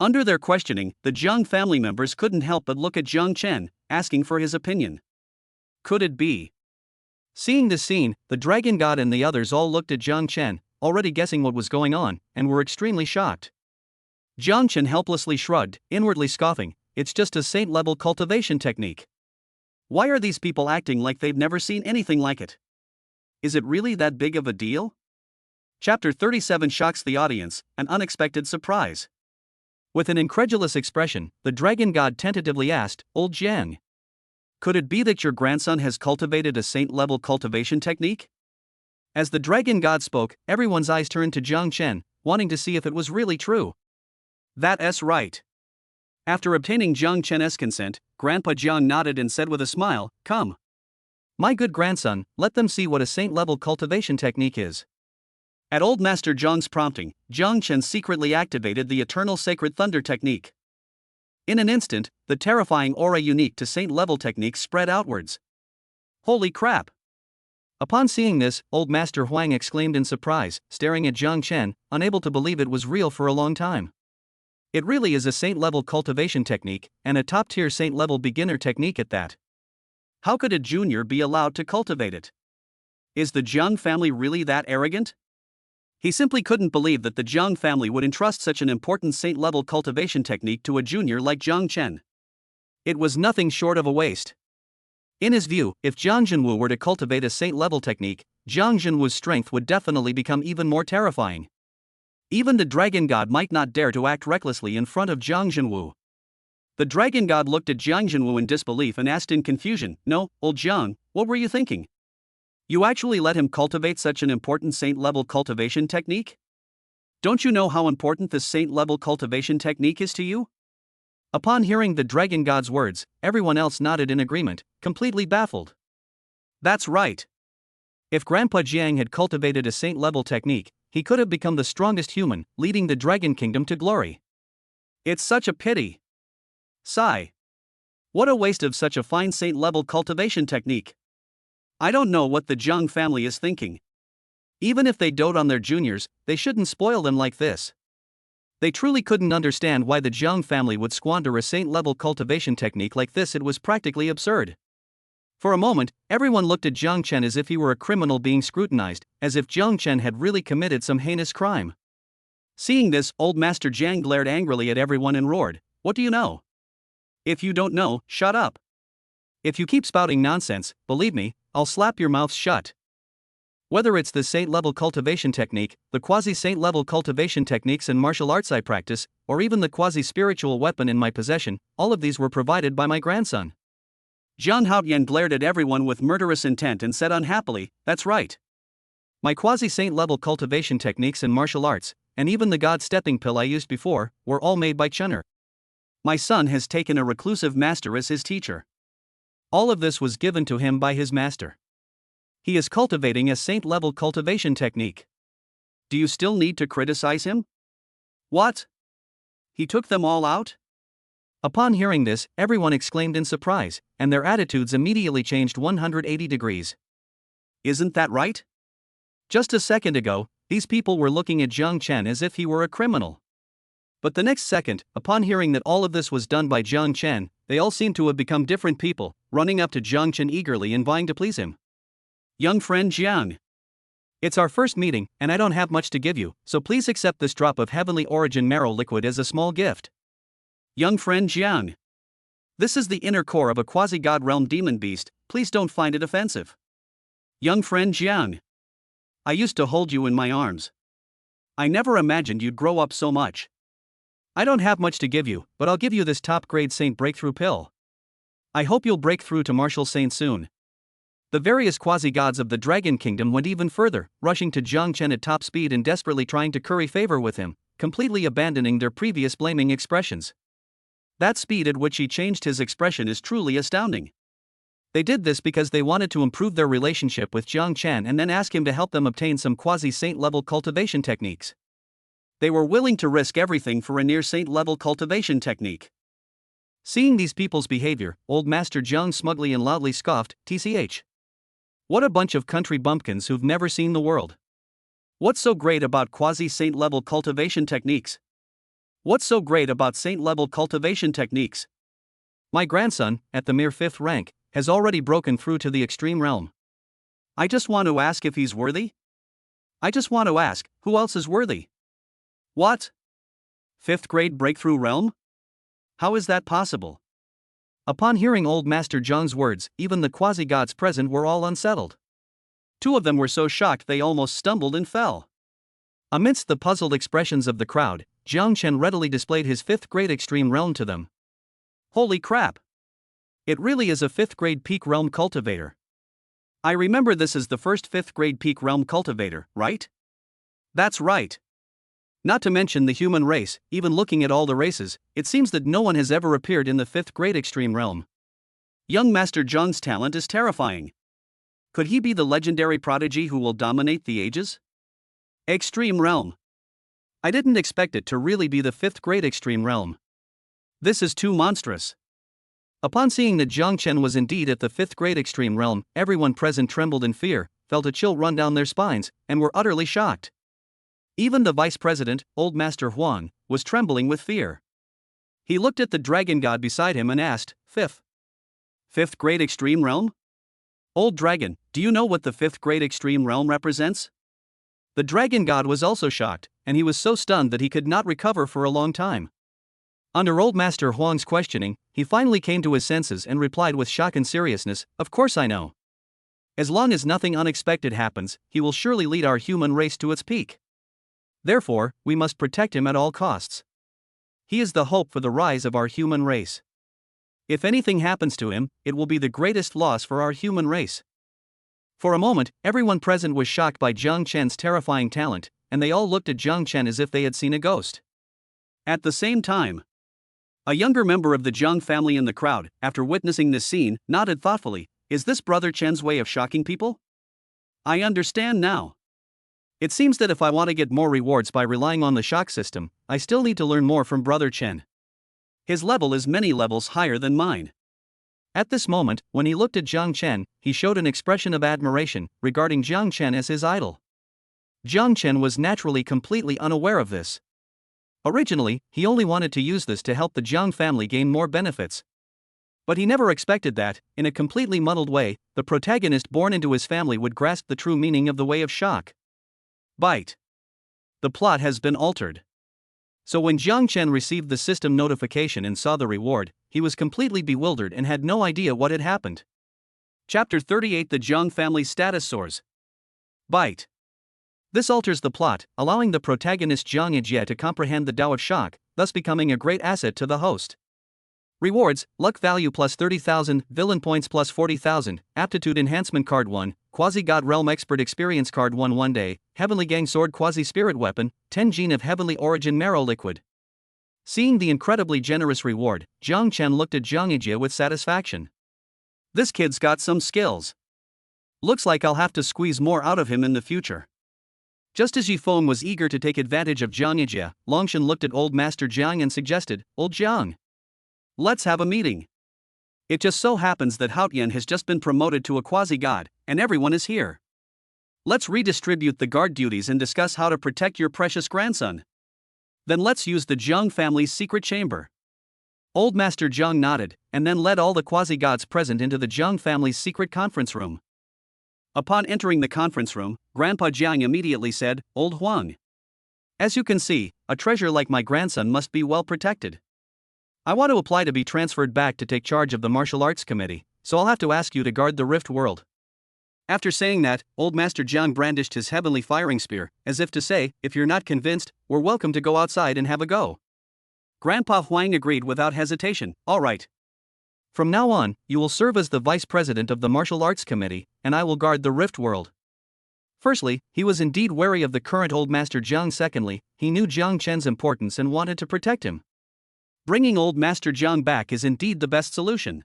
Speaker 1: Under their questioning, the Jiang family members couldn't help but look at Jiang Chen, asking for his opinion. Could it be?
Speaker 2: Seeing this scene, the dragon god and the others all looked at Jiang Chen, already guessing what was going on, and were extremely shocked.
Speaker 1: Jiang Chen helplessly shrugged, inwardly scoffing, "It's just a saint-level cultivation technique. Why are these people acting like they've never seen anything like it? Is it really that big of a deal?" Chapter 37 shocks the audience, an unexpected surprise.
Speaker 2: With an incredulous expression, the dragon god tentatively asked, "Old Jiang,
Speaker 1: could it be that your grandson has cultivated a saint-level cultivation technique?"
Speaker 2: As the dragon god spoke, everyone's eyes turned to Jiang Chen, wanting to see if it was really true.
Speaker 1: That's right. After obtaining Jiang Chen's consent, Grandpa Jiang nodded and said with a smile, "Come.
Speaker 2: My good grandson, let them see what a saint-level cultivation technique is."
Speaker 1: At Old Master Jiang's prompting, Jiang Chen secretly activated the Eternal Sacred Thunder technique. In an instant, the terrifying aura unique to saint-level techniques spread outwards. Holy crap!
Speaker 2: Upon seeing this, Old Master Huang exclaimed in surprise, staring at Jiang Chen, unable to believe it was real for a long time. It really is a saint-level cultivation technique, and a top-tier saint-level beginner technique at that.
Speaker 1: How could a junior be allowed to cultivate it? Is the Jiang family really that arrogant? He simply couldn't believe that the Jiang family would entrust such an important saint-level cultivation technique to a junior like Jiang Chen. It was nothing short of a waste.
Speaker 2: In his view, if Jiang Jinwu were to cultivate a saint-level technique, Jiang Jinwu's strength would definitely become even more terrifying. Even the dragon god might not dare to act recklessly in front of Jiang Jinwu. The dragon god looked at Jiang Jinwu in disbelief and asked in confusion, "No, old Jiang, what were you thinking? You actually let him cultivate such an important saint-level cultivation technique? Don't you know how important this saint-level cultivation technique is to you?" Upon hearing the dragon god's words, everyone else nodded in agreement, completely baffled. That's right. If Grandpa Jiang had cultivated a saint-level technique, he could have become the strongest human, leading the Dragon Kingdom to glory. It's such a pity. Sigh. What a waste of such a fine saint-level cultivation technique. I don't know what the Jiang family is thinking. Even if they dote on their juniors, they shouldn't spoil them like this. They truly couldn't understand why the Jiang family would squander a saint-level cultivation technique like this. It was practically absurd. For a moment, everyone looked at Jiang Chen as if he were a criminal being scrutinized, as if Jiang Chen had really committed some heinous crime. Seeing this, old Master Jiang glared angrily at everyone and roared, "What do you know? If you don't know, shut up. If you keep spouting nonsense, believe me, I'll slap your mouths shut." Whether it's the saint-level cultivation technique, the quasi-saint-level cultivation techniques and martial arts I practice, or even the quasi-spiritual weapon in my possession, all of these were provided by my grandson. Zhang Haoyan glared at everyone with murderous intent and said unhappily, "That's right. My quasi-saint-level cultivation techniques and martial arts, and even the god-stepping pill I used before, were all made by Chun'er. My son has taken a reclusive master as his teacher. All of this was given to him by his master. He is cultivating a saint-level cultivation technique. Do you still need to criticize him? What? He took them all out?" Upon hearing this, everyone exclaimed in surprise, and their attitudes immediately changed 180 degrees. Isn't that right? Just a second ago, these people were looking at Jiang Chen as if he were a criminal. But the next second, upon hearing that all of this was done by Jiang Chen, they all seemed to have become different people, running up to Jiang Chen eagerly and vying to please him. "Young friend Jiang. It's our first meeting, and I don't have much to give you, so please accept this drop of heavenly origin marrow liquid as a small gift. Young friend Jiang. This is the inner core of a quasi-god realm demon beast, please don't find it offensive. Young friend Jiang. I used to hold you in my arms. I never imagined you'd grow up so much. I don't have much to give you, but I'll give you this top-grade saint breakthrough pill. I hope you'll break through to martial saint soon." The various quasi-gods of the Dragon Kingdom went even further, rushing to Jiang Chen at top speed and desperately trying to curry favor with him, completely abandoning their previous blaming expressions. That speed at which he changed his expression is truly astounding. They did this because they wanted to improve their relationship with Jiang Chen and then ask him to help them obtain some quasi-saint level cultivation techniques. They were willing to risk everything for a near-saint level cultivation technique. Seeing these people's behavior, old Master Jiang smugly and loudly scoffed, "TCH. What a bunch of country bumpkins who've never seen the world. What's so great about quasi-saint level cultivation techniques? What's so great about saint-level cultivation techniques? My grandson, at the mere 5th rank, has already broken through to the extreme realm. I just want to ask if he's worthy? I just want to ask, who else is worthy? What? 5th grade breakthrough realm? How is that possible?" Upon hearing old Master Jiang's words, even the quasi-gods present were all unsettled. 2 of them were so shocked they almost stumbled and fell. Amidst the puzzled expressions of the crowd, Jiang Chen readily displayed his 5th grade extreme realm to them. Holy crap! It really is a 5th grade peak realm cultivator. I remember this as the first 5th grade peak realm cultivator, right? That's right. Not to mention the human race, even looking at all the races, it seems that no one has ever appeared in the 5th grade extreme realm. Young Master Jiang's talent is terrifying. Could he be the legendary prodigy who will dominate the ages? Extreme realm. I didn't expect it to really be the 5th grade extreme realm. This is too monstrous. Upon seeing that Jiang Chen was indeed at the 5th grade extreme realm, everyone present trembled in fear, felt a chill run down their spines, and were utterly shocked. Even the vice president, old Master Huang, was trembling with fear. He looked at the dragon god beside him and asked, "Fifth grade extreme realm? Old dragon, do you know what the 5th grade extreme realm represents?" The dragon god was also shocked, and he was so stunned that he could not recover for a long time. Under Old Master Huang's questioning, he finally came to his senses and replied with shock and seriousness, "Of course I know. As long as nothing unexpected happens, he will surely lead our human race to its peak. Therefore, we must protect him at all costs. He is the hope for the rise of our human race. If anything happens to him, it will be the greatest loss for our human race." For a moment, everyone present was shocked by Jiang Chen's terrifying talent, and they all looked at Jiang Chen as if they had seen a ghost.
Speaker 1: At the same time, a younger member of the Jiang family in the crowd, after witnessing this scene, nodded thoughtfully. Is this Brother Chen's way of shocking people? I understand now. It seems that if I want to get more rewards by relying on the shock system, I still need to learn more from Brother Chen. His level is many levels higher than mine.
Speaker 2: At this moment, when he looked at Jiang Chen, he showed an expression of admiration, regarding Jiang Chen as his idol. Jiang Chen was naturally completely unaware of this. Originally, he only wanted to use this to help the Jiang family gain more benefits. But he never expected that, in a completely muddled way, the protagonist born into his family would grasp the true meaning of the way of shock.
Speaker 1: Bite. The plot has been altered. So when Jiang Chen received the system notification and saw the reward, he was completely bewildered and had no idea what had happened. Chapter 38: The Jiang family status soars. Bite. This alters the plot, allowing the protagonist Jiang Yijie to comprehend the Tao of shock, thus becoming a great asset to the host. Rewards: luck value plus 30,000, villain points plus 40,000, aptitude enhancement card 1, quasi-god realm expert experience card 1 day, heavenly gang sword quasi-spirit weapon, 10 gene of heavenly origin marrow liquid. Seeing the incredibly generous reward, Jiang Chen looked at Jiang Yijie with satisfaction. This kid's got some skills. Looks like I'll have to squeeze more out of him in the future. Just as Yifeng was eager to take advantage of Jiang Yijie, Longshan looked at Old Master Jiang and suggested, "Old Jiang, let's have a meeting. It just so happens that Haotian has just been promoted to a quasi-god, and everyone is here. Let's redistribute the guard duties and discuss how to protect your precious grandson. Then let's use the Jiang family's secret chamber." Old Master Jiang nodded, and then led all the quasi-gods present into the Jiang family's secret conference room. Upon entering the conference room, Grandpa Jiang immediately said, "Old Huang, as you can see, a treasure like my grandson must be well protected. I want to apply to be transferred back to take charge of the martial arts committee, so I'll have to ask you to guard the Rift World." After saying that, Old Master Jiang brandished his heavenly firing spear, as if to say, "If you're not convinced, we're welcome to go outside and have a go." Grandpa Huang agreed without hesitation. "All right. From now on, you will serve as the vice president of the martial arts committee, and I will guard the Rift World." Firstly, he was indeed wary of the current Old Master Jiang. Secondly, he knew Jiang Chen's importance and wanted to protect him. Bringing Old Master Jiang back is indeed the best solution.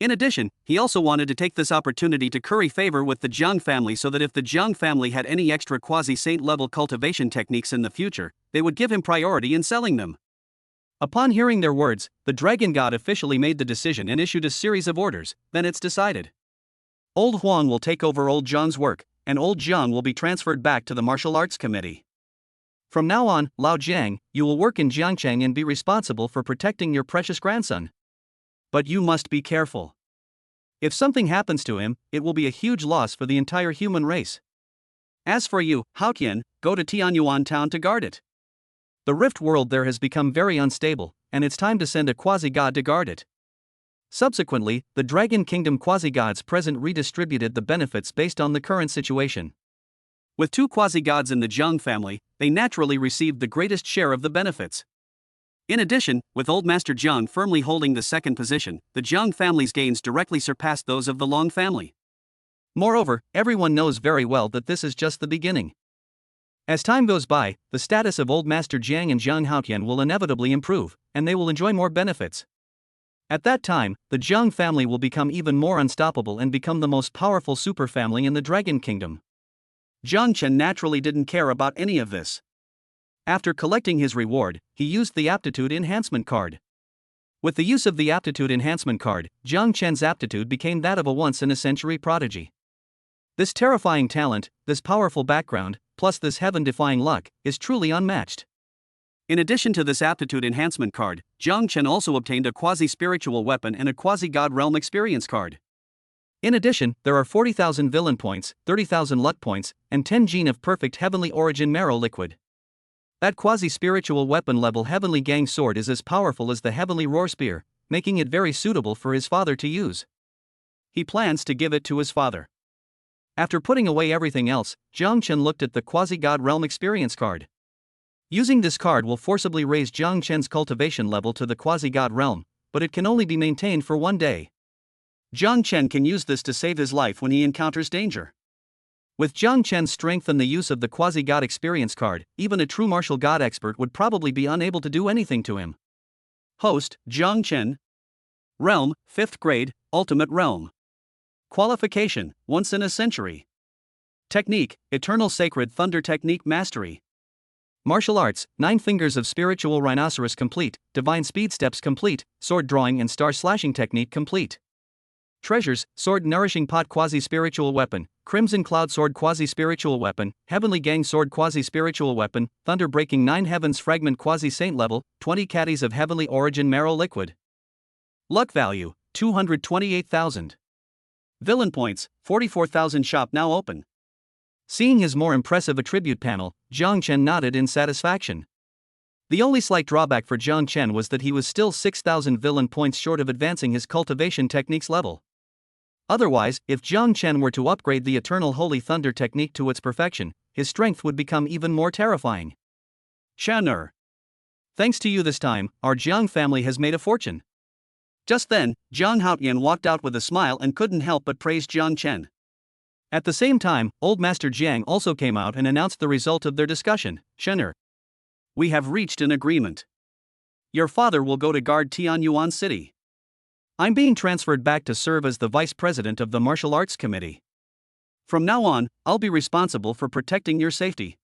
Speaker 1: In addition, he also wanted to take this opportunity to curry favor with the Jiang family so that if the Jiang family had any extra quasi-saint level cultivation techniques in the future, they would give him priority in selling them. Upon hearing their words, the Dragon God officially made the decision and issued a series of orders. Then it's decided. Old Huang will take over Old Jiang's work, and Old Jiang will be transferred back to the martial arts committee. From now on, Lao Jiang, you will work in Jiangcheng and be responsible for protecting your precious grandson. But you must be careful. If something happens to him, it will be a huge loss for the entire human race. As for you, Haotian, go to Tianyuan town to guard it. The Rift World there has become very unstable, and it's time to send a quasi-god to guard it. Subsequently, the Dragon Kingdom quasi-gods present redistributed the benefits based on the current situation. With 2 quasi-gods in the Jiang family, they naturally received the greatest share of the benefits. In addition, with Old Master Jiang firmly holding the second position, the Jiang family's gains directly surpassed those of the Long family. Moreover, everyone knows very well that this is just the beginning. As time goes by, the status of Old Master Jiang and Jiang Haotian will inevitably improve, and they will enjoy more benefits. At that time, the Jiang family will become even more unstoppable and become the most powerful superfamily in the Dragon Kingdom. Jiang Chen naturally didn't care about any of this. After collecting his reward, he used the aptitude enhancement card. With the use of the aptitude enhancement card, Jiang Chen's aptitude became that of a once-in-a-century prodigy. This terrifying talent, this powerful background, plus this heaven-defying luck, is truly unmatched. In addition to this aptitude enhancement card, Jiang Chen also obtained a quasi-spiritual weapon and a quasi-god realm experience card. In addition, there are 40,000 villain points, 30,000 luck points, and 10 gene of perfect heavenly origin marrow liquid.
Speaker 2: That quasi-spiritual weapon-level Heavenly Gang sword is as powerful as the Heavenly Roar Spear, making it very suitable for his father to use. He plans to give it to his father. After putting away everything else, Jiang Chen looked at the Quasi-God Realm Experience card. Using this card will forcibly raise Jiang Chen's cultivation level to the Quasi-God Realm, but it can only be maintained for 1 day. Jiang Chen can use this to save his life when he encounters danger. With Jiang Chen's strength and the use of the Quasi-God Experience card, even a true martial god expert would probably be unable to do anything to him. Host, Jiang Chen. Realm, 5th grade, Ultimate Realm. Qualification, once in a century. Technique, Eternal Sacred Thunder Technique Mastery. Martial Arts, 9 Fingers of Spiritual Rhinoceros complete, Divine Speed Steps complete, Sword Drawing and Star Slashing Technique complete. Treasures, Sword Nourishing Pot Quasi-Spiritual Weapon, Crimson Cloud Sword Quasi-Spiritual Weapon, Heavenly Gang Sword Quasi-Spiritual Weapon, Thunder Breaking 9 Heavens Fragment Quasi-Saint Level, 20 Caddies of Heavenly Origin Marrow Liquid. Luck Value, 228,000. Villain Points, 44,000. Shop now open. Seeing his more impressive attribute panel, Jiang Chen nodded in satisfaction. The only slight drawback for Jiang Chen was that he was still 6,000 villain points short of advancing his cultivation techniques level. Otherwise, if Jiang Chen were to upgrade the Eternal Holy Thunder technique to its perfection, his strength would become even more terrifying. Shan'er. Thanks to you this time, our Jiang family has made a fortune. Just then, Jiang Haotian walked out with a smile and couldn't help but praise Jiang Chen. At the same time, Old Master Jiang also came out and announced the result of their discussion. Shan'er. We have reached an agreement. Your father will go to guard Tianyuan City. I'm being transferred back to serve as the vice president of the Martial Arts Committee. From now on, I'll be responsible for protecting your safety.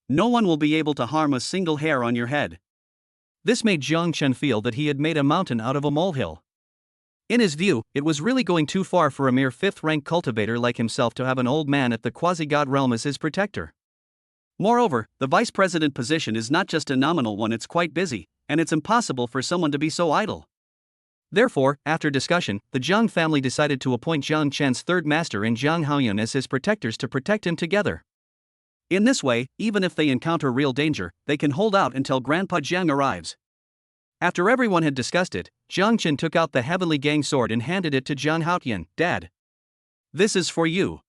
Speaker 2: No one will be able to harm a single hair on your head. This made Jiang Chen feel that he had made a mountain out of a molehill. In his view, it was really going too far for a mere 5th-rank cultivator like himself to have an old man at the Quasi-God Realm as his protector. Moreover, the vice president position is not just a nominal one, it's quite busy, and it's impossible for someone to be so idle. Therefore, after discussion, the Jiang family decided to appoint Jiang Chen's third master and Jiang Haoyun as his protectors to protect him together. In this way, even if they encounter real danger, they can hold out until Grandpa Jiang arrives. After everyone had discussed it, Jiang Chen took out the Heavenly Gang sword and handed it to Jiang Haotian. Dad. This is for you.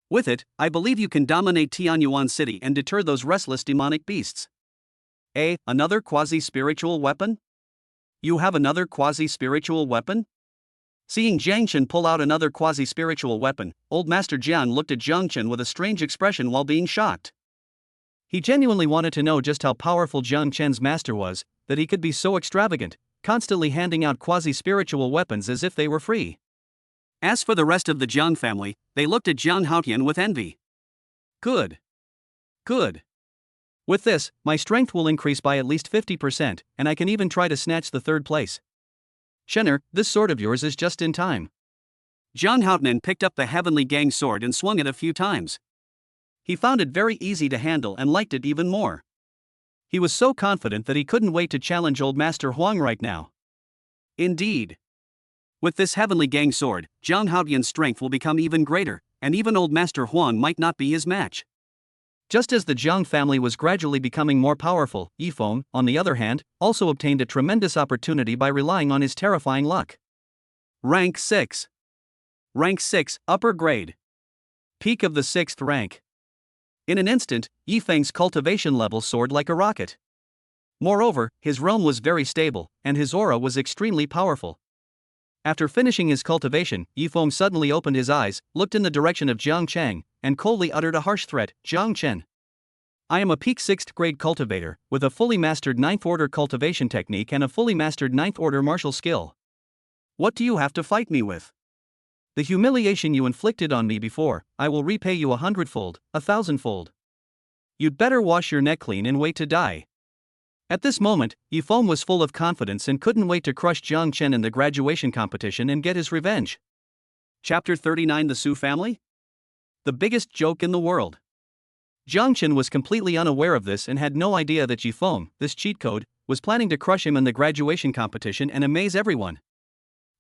Speaker 2: With it, I believe you can dominate Tianyuan City and deter those restless demonic beasts. Another quasi-spiritual weapon? You have another quasi-spiritual weapon? Seeing Jiang Chen pull out another quasi-spiritual weapon, Old Master Jiang looked at Jiang Chen with a strange expression while being shocked. He genuinely wanted to know just how powerful Jiang Chen's master was, that he could be so extravagant, constantly handing out quasi-spiritual weapons as if they were free. As for the rest of the Jiang family, they looked at Jiang Haotian with envy. Good. Good. With this, my strength will increase by at least 50%, and I can even try to snatch the 3rd place. Shan'er, this sword of yours is just in time. Jiang Haotian picked up the Heavenly Gang sword and swung it a few times. He found it very easy to handle and liked it even more. He was so confident that he couldn't wait to challenge Old Master Huang right now. Indeed. With this Heavenly Gang sword, Jiang Haotian's strength will become even greater, and even Old Master Huang might not be his match. Just as the Jiang family was gradually becoming more powerful, Yifeng, on the other hand, also obtained a tremendous opportunity by relying on his terrifying luck. Rank 6. Rank 6, Upper Grade. Peak of the 6th rank. In an instant, Yifeng's cultivation level soared like a rocket. Moreover, his realm was very stable, and his aura was extremely powerful. After finishing his cultivation, Yifeng suddenly opened his eyes, looked in the direction of Jiang Cheng, and coldly uttered a harsh threat. Jiang Chen. I am a peak 6th grade cultivator, with a fully mastered 9th order cultivation technique and a fully mastered 9th order martial skill. What do you have to fight me with? The humiliation you inflicted on me before, I will repay you 100-fold, 1,000-fold. You'd better wash your neck clean and wait to die. At this moment, Yifeng was full of confidence and couldn't wait to crush Jiang Chen in the graduation competition and get his revenge. Chapter 39: The Su Family? The biggest joke in the world. Jiang Chen was completely unaware of this and had no idea that Yifeng, this cheat code, was planning to crush him in the graduation competition and amaze everyone.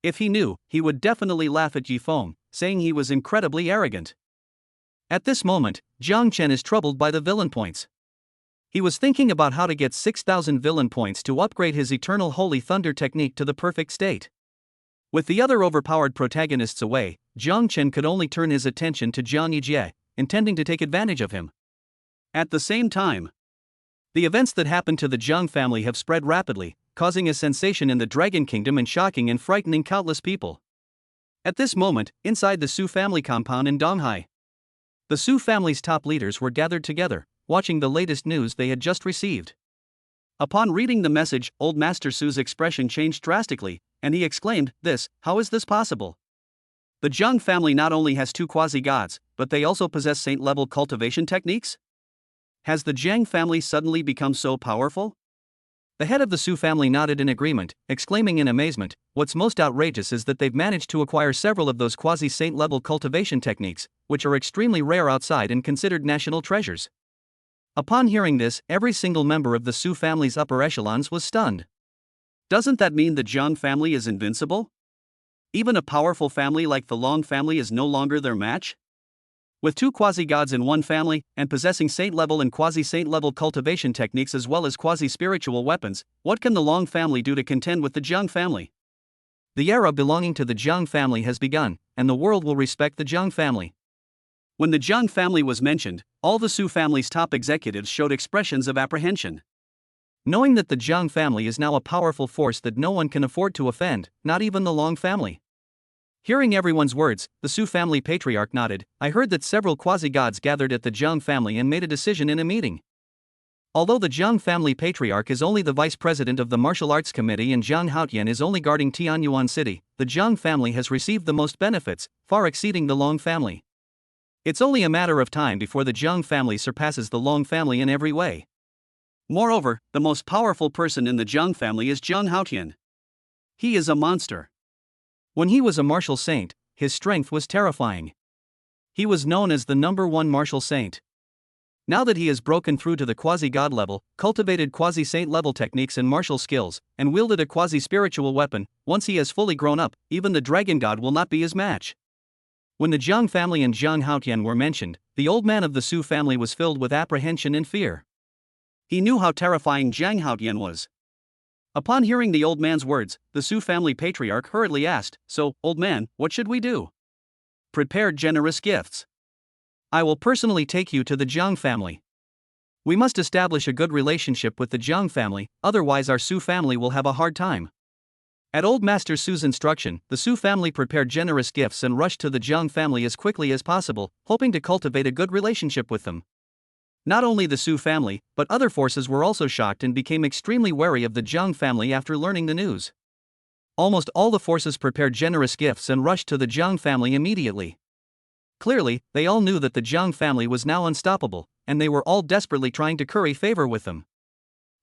Speaker 2: If he knew, he would definitely laugh at Yifeng, saying he was incredibly arrogant. At this moment, Jiang Chen is troubled by the villain points. He was thinking about how to get 6,000 villain points to upgrade his Eternal Holy Thunder technique to the perfect state. With the other overpowered protagonists away, Jiang Chen could only turn his attention to Jiang Yijie, intending to take advantage of him.
Speaker 1: At the same time,
Speaker 2: the events that happened to the Jiang family have spread rapidly, causing a sensation in the Dragon Kingdom and shocking and frightening countless people. At this moment, inside the Su family compound in Donghai, the Su family's top leaders were gathered together, watching the latest news they had just received.
Speaker 1: Upon reading the message, Old Master Su's expression changed drastically, and he exclaimed, how is this possible? The Jiang family not only has 2 quasi-gods, but they also possess saint-level cultivation techniques? Has the Jiang family suddenly become so powerful?
Speaker 2: The head of the Su family nodded in agreement, exclaiming in amazement, what's most outrageous is that they've managed to acquire several of those quasi-saint level cultivation techniques, which are extremely rare outside and considered national treasures. Upon hearing this, every single member of the Su family's upper echelons was stunned.
Speaker 1: Doesn't that mean the Jiang family is invincible? Even a powerful family like the Long family is no longer their match? With 2 quasi-gods in one family, and possessing saint-level and quasi-saint-level cultivation techniques as well as quasi-spiritual weapons, what can the Long family do to contend with the Jiang family?
Speaker 2: The era belonging to the Jiang family has begun, and the world will respect the Jiang family.
Speaker 1: When the Jiang family was mentioned, all the Su family's top executives showed expressions of apprehension.
Speaker 2: Knowing that the Jiang family is now a powerful force that no one can afford to offend, not even the Long family. Hearing everyone's words, the Su family patriarch nodded. I heard that several quasi-gods gathered at the Jiang family and made a decision in a meeting. Although the Jiang family patriarch is only the vice president of the martial arts committee and Jiang Haotian is only guarding Tianyuan City, the Jiang family has received the most benefits, far exceeding the Long family. It's only a matter of time before the Jiang family surpasses the Long family in every way.
Speaker 1: Moreover, the most powerful person in the Jiang family is Jiang Haotian. He is a monster.
Speaker 2: When he was a martial saint, his strength was terrifying. He was known as the #1 martial saint. Now that he has broken through to the quasi-god level, cultivated quasi-saint level techniques and martial skills, and wielded a quasi-spiritual weapon, once he has fully grown up, even the dragon god will not be his match. When the Jiang family and Jiang Haotian were mentioned, the old man of the Su family was filled with apprehension and fear.
Speaker 1: He knew how terrifying Jiang Haotian was. Upon hearing the old man's words, the Su family patriarch hurriedly asked, so, old man, what should we do?
Speaker 2: Prepare generous gifts. I will personally take you to the Jiang family. We must establish a good relationship with the Jiang family, otherwise our Su family will have a hard time. At Old Master Su's instruction, the Su family prepared generous gifts and rushed to the Jiang family as quickly as possible, hoping to cultivate a good relationship with them. Not only the Su family, but other forces were also shocked and became extremely wary of the Jiang family after learning the news. Almost all the forces prepared generous gifts and rushed to the Jiang family immediately. Clearly, they all knew that the Jiang family was now unstoppable, and they were all desperately trying to curry favor with them.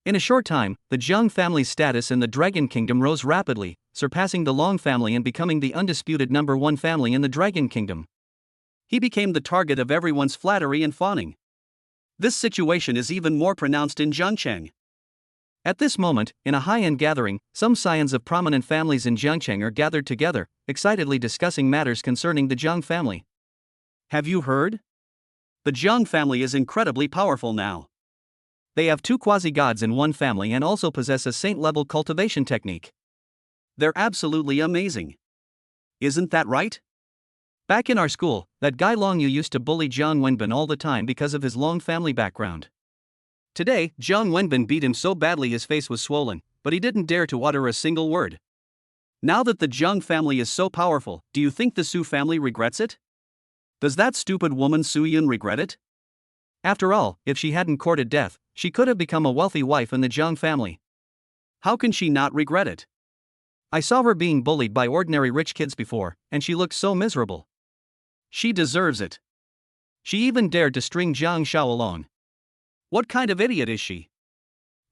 Speaker 2: In a short time, the Jiang family's status in the Dragon Kingdom rose rapidly, surpassing the Long family and becoming the undisputed #1 family in the Dragon Kingdom.
Speaker 1: He became the target of everyone's flattery and fawning. This situation is even more pronounced in Jiangcheng.
Speaker 2: At this moment, in a high-end gathering, some scions of prominent families in Jiangcheng are gathered together, excitedly discussing matters concerning the Jiang family.
Speaker 1: Have you heard? The Jiang family is incredibly powerful now.
Speaker 2: They have 2 quasi-gods in one family and also possess a saint-level cultivation technique.
Speaker 1: They're absolutely amazing. Isn't that right?
Speaker 2: Back in our school, that guy Long Yu used to bully Jiang Wenbin all the time because of his Long family background.
Speaker 1: Today, Jiang Wenbin beat him so badly his face was swollen, but he didn't dare to utter a single word. Now that the Jiang family is so powerful, do you think the Su family regrets it? Does that stupid woman Su Yun regret it?
Speaker 2: After all, if she hadn't courted death, she could have become a wealthy wife in the Jiang family.
Speaker 1: How can she not regret it?
Speaker 2: I saw her being bullied by ordinary rich kids before, and she looked so miserable.
Speaker 1: She deserves it.
Speaker 2: She even dared to string Jiang Shao along.
Speaker 1: What kind of idiot is she?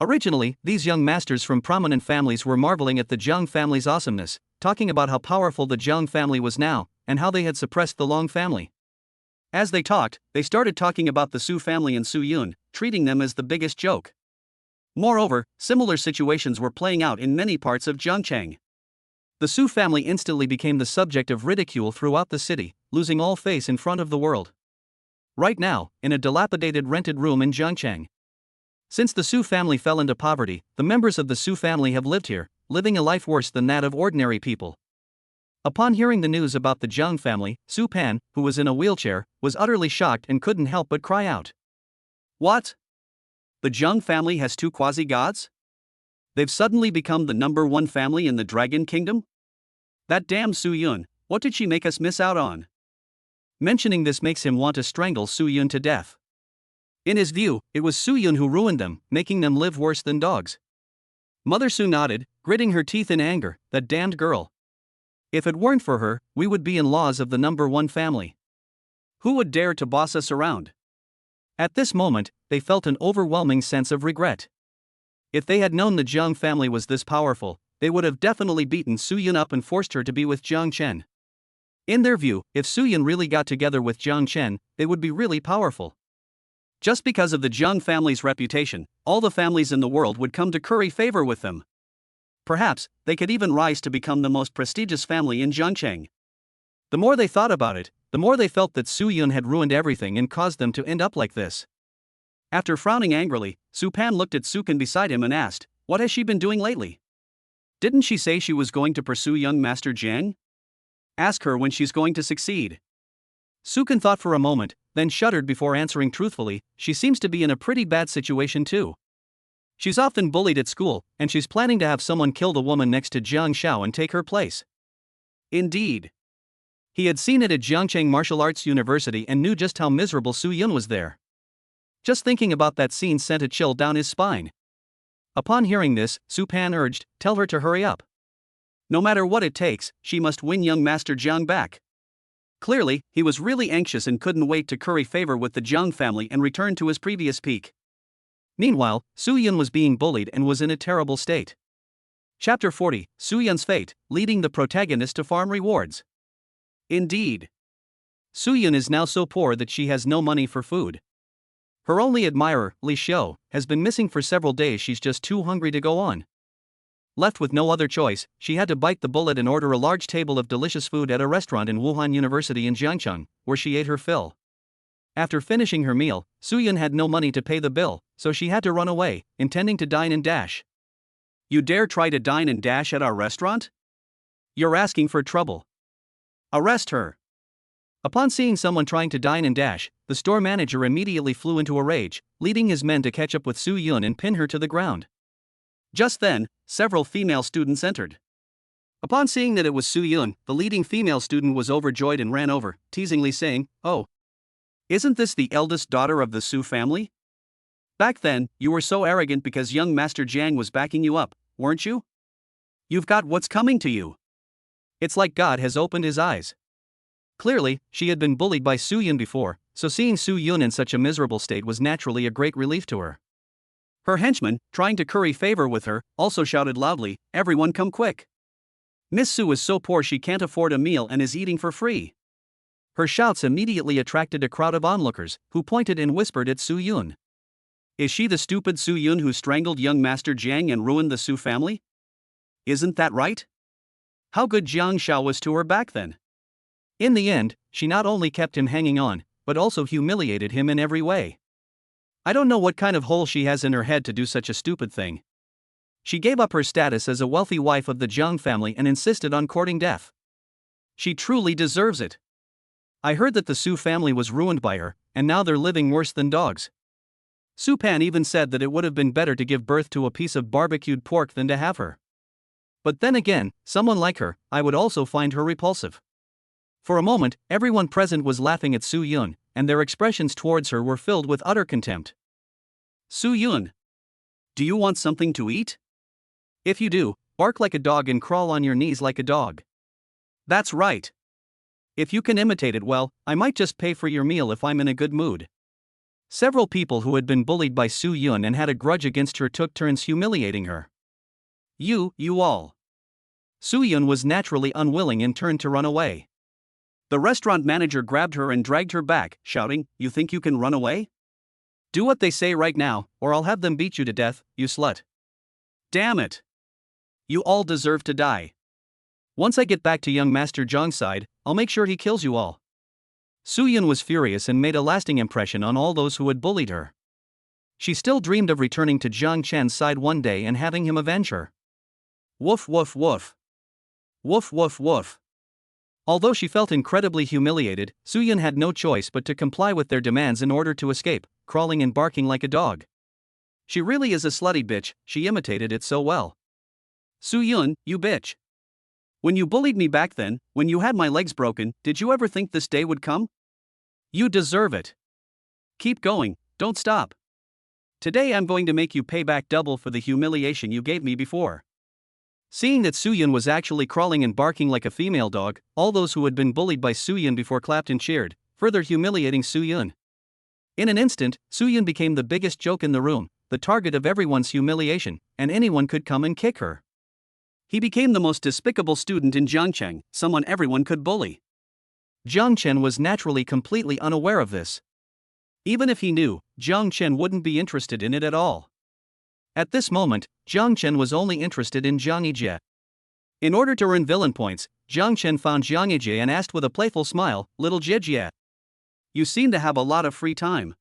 Speaker 2: Originally, these young masters from prominent families were marveling at the Jiang family's awesomeness, talking about how powerful the Jiang family was now, and how they had suppressed the Long family.
Speaker 1: As they talked, they started talking about the Su family and Su Yun, treating them as the biggest joke. Moreover, similar situations were playing out in many parts of Jiangcheng.
Speaker 2: The Su family instantly became the subject of ridicule throughout the city, losing all face in front of the world. Right now, in a dilapidated rented room in Jiangcheng, Since the Su family fell into poverty, the members of the Su family have lived here, living a life worse than that of ordinary people. Upon hearing the news about the Jiang family, Su Pan, who was in a wheelchair, was utterly shocked and couldn't help but cry out.
Speaker 1: What? The Jiang family has two quasi-gods? They've suddenly become the #1 family in the Dragon Kingdom? That damn Su Yun, what did she make us miss out on?
Speaker 2: Mentioning this makes him want to strangle Su Yun to death. In his view, it was Su Yun who ruined them, making them live worse than dogs. Mother Su nodded, gritting her teeth in anger. That damned girl. If it weren't for her, we would be in laws of the #1 family.
Speaker 1: Who would dare to boss us around?
Speaker 2: At this moment, they felt an overwhelming sense of regret. If they had known the Jiang family was this powerful, they would have definitely beaten Su Yun up and forced her to be with Jiang Chen. In their view, if Su Yun really got together with Jiang Chen, they would be really powerful.
Speaker 1: Just because of the Jiang family's reputation, all the families in the world would come to curry favor with them. Perhaps, they could even rise to become the most prestigious family in Jiangcheng.
Speaker 2: The more they thought about it, the more they felt that Su Yun had ruined everything and caused them to end up like this.
Speaker 1: After frowning angrily, Su Pan looked at Sukin beside him and asked, "What has she been doing lately? Didn't she say she was going to pursue young Master Jiang? Ask her when she's going to succeed."
Speaker 2: Sukin thought for a moment, then shuddered before answering truthfully. She seems to be in a pretty bad situation too. She's often bullied at school, and she's planning to have someone kill the woman next to Jiang Xiao and take her place.
Speaker 1: Indeed.
Speaker 2: He had seen it at Jiangcheng Martial Arts University and knew just how miserable Su Yun was there. Just thinking about that scene sent a chill down his spine. Upon hearing this, Su Pan urged, "Tell her to hurry up.
Speaker 1: No matter what it takes, she must win young Master Jiang back." Clearly, he was really anxious and couldn't wait to curry favor with the Jiang family and return to his previous peak.
Speaker 2: Meanwhile, Su Yun was being bullied and was in a terrible state. Chapter 40, Su Yun's Fate, leading the protagonist to farm rewards.
Speaker 1: Indeed.
Speaker 2: Su Yun is now so poor that she has no money for food. Her only admirer, Li Xiu, has been missing for several days. She's just too hungry to go on. Left with no other choice, she had to bite the bullet and order a large table of delicious food at a restaurant in Wuhan University in Jiangcheng, where she ate her fill. After finishing her meal, Su Yun had no money to pay the bill, so she had to run away, intending to dine and dash.
Speaker 1: You dare try to dine and dash at our restaurant?
Speaker 2: You're asking for trouble.
Speaker 1: Arrest her.
Speaker 2: Upon seeing someone trying to dine and dash, the store manager immediately flew into a rage, leading his men to catch up with Su Yun and pin her to the ground.
Speaker 1: Just then, several female students entered. Upon seeing that it was Su Yun, the leading female student was overjoyed and ran over, teasingly saying, "Oh, isn't this the eldest daughter of the Su family? Back then, you were so arrogant because young Master Jiang was backing you up, weren't you? You've got what's coming to you."
Speaker 2: It's like God has opened his eyes. Clearly, she had been bullied by Su Yun before, so seeing Su Yun in such a miserable state was naturally a great relief to her.
Speaker 1: Her henchmen, trying to curry favor with her, also shouted loudly, "Everyone come quick! Miss Su is so poor she can't afford a meal and is eating for free."
Speaker 2: Her shouts immediately attracted a crowd of onlookers, who pointed and whispered at Su Yun.
Speaker 1: Is she the stupid Su Yun who strangled young Master Jiang and ruined the Su family? Isn't that right? How good Jiang Xiao was to her back then.
Speaker 2: In the end, she not only kept him hanging on, but also humiliated him in every way. I don't know what kind of hole she has in her head to do such a stupid thing. She gave up her status as a wealthy wife of the Jiang family and insisted on courting death. She truly deserves it. I heard that the Su family was ruined by her, and now they're living worse than dogs. Su Pan even said that it would have been better to give birth to a piece of barbecued pork than to have her. But then again, someone like her, I would also find her repulsive. For a moment, everyone present was laughing at Su Yun, and their expressions towards her were filled with utter contempt.
Speaker 1: Su Yun, do you want something to eat?
Speaker 2: If you do, bark like a dog and crawl on your knees like a dog.
Speaker 1: That's right.
Speaker 2: If you can imitate it well, I might just pay for your meal if I'm in a good mood. Several people who had been bullied by Su Yun and had a grudge against her took turns humiliating her.
Speaker 1: You all.
Speaker 2: Su Yun was naturally unwilling and turned to run away.
Speaker 1: The restaurant manager grabbed her and dragged her back, shouting, "You think you can run away?
Speaker 2: Do what they say right now, or I'll have them beat you to death, you slut."
Speaker 1: Damn it. You all deserve to die.
Speaker 2: Once I get back to young Master Zhang's side, I'll make sure he kills you all. Su Yun was furious and made a lasting impression on all those who had bullied her. She still dreamed of returning to Jiang Chen's side one day and having him avenge her.
Speaker 1: Woof woof woof. Woof woof woof.
Speaker 2: Although she felt incredibly humiliated, Suyun had no choice but to comply with their demands in order to escape, crawling and barking like a dog.
Speaker 1: She really is a slutty bitch, she imitated it so well. Suyun, you bitch. When you bullied me back then, when you had my legs broken, did you ever think this day would come? You deserve it. Keep going, don't stop. Today I'm going to make you pay back double for the humiliation you gave me before.
Speaker 2: Seeing that Suyun was actually crawling and barking like a female dog, all those who had been bullied by Suyun before clapped and cheered, further humiliating Suyun. In an instant, Suyun became the biggest joke in the room, the target of everyone's humiliation, and anyone could come and kick her.
Speaker 1: He became the most despicable student in Jiangcheng, someone everyone could bully.
Speaker 2: Jiang Chen was naturally completely unaware of this. Even if he knew, Jiang Chen wouldn't be interested in it at all. At this moment, Jiang Chen was only interested in Jiang Yijie. In order to earn villain points, Jiang Chen found Jiang Yijie and asked with a playful smile, "Little Jie,
Speaker 1: you seem to have a lot of free time."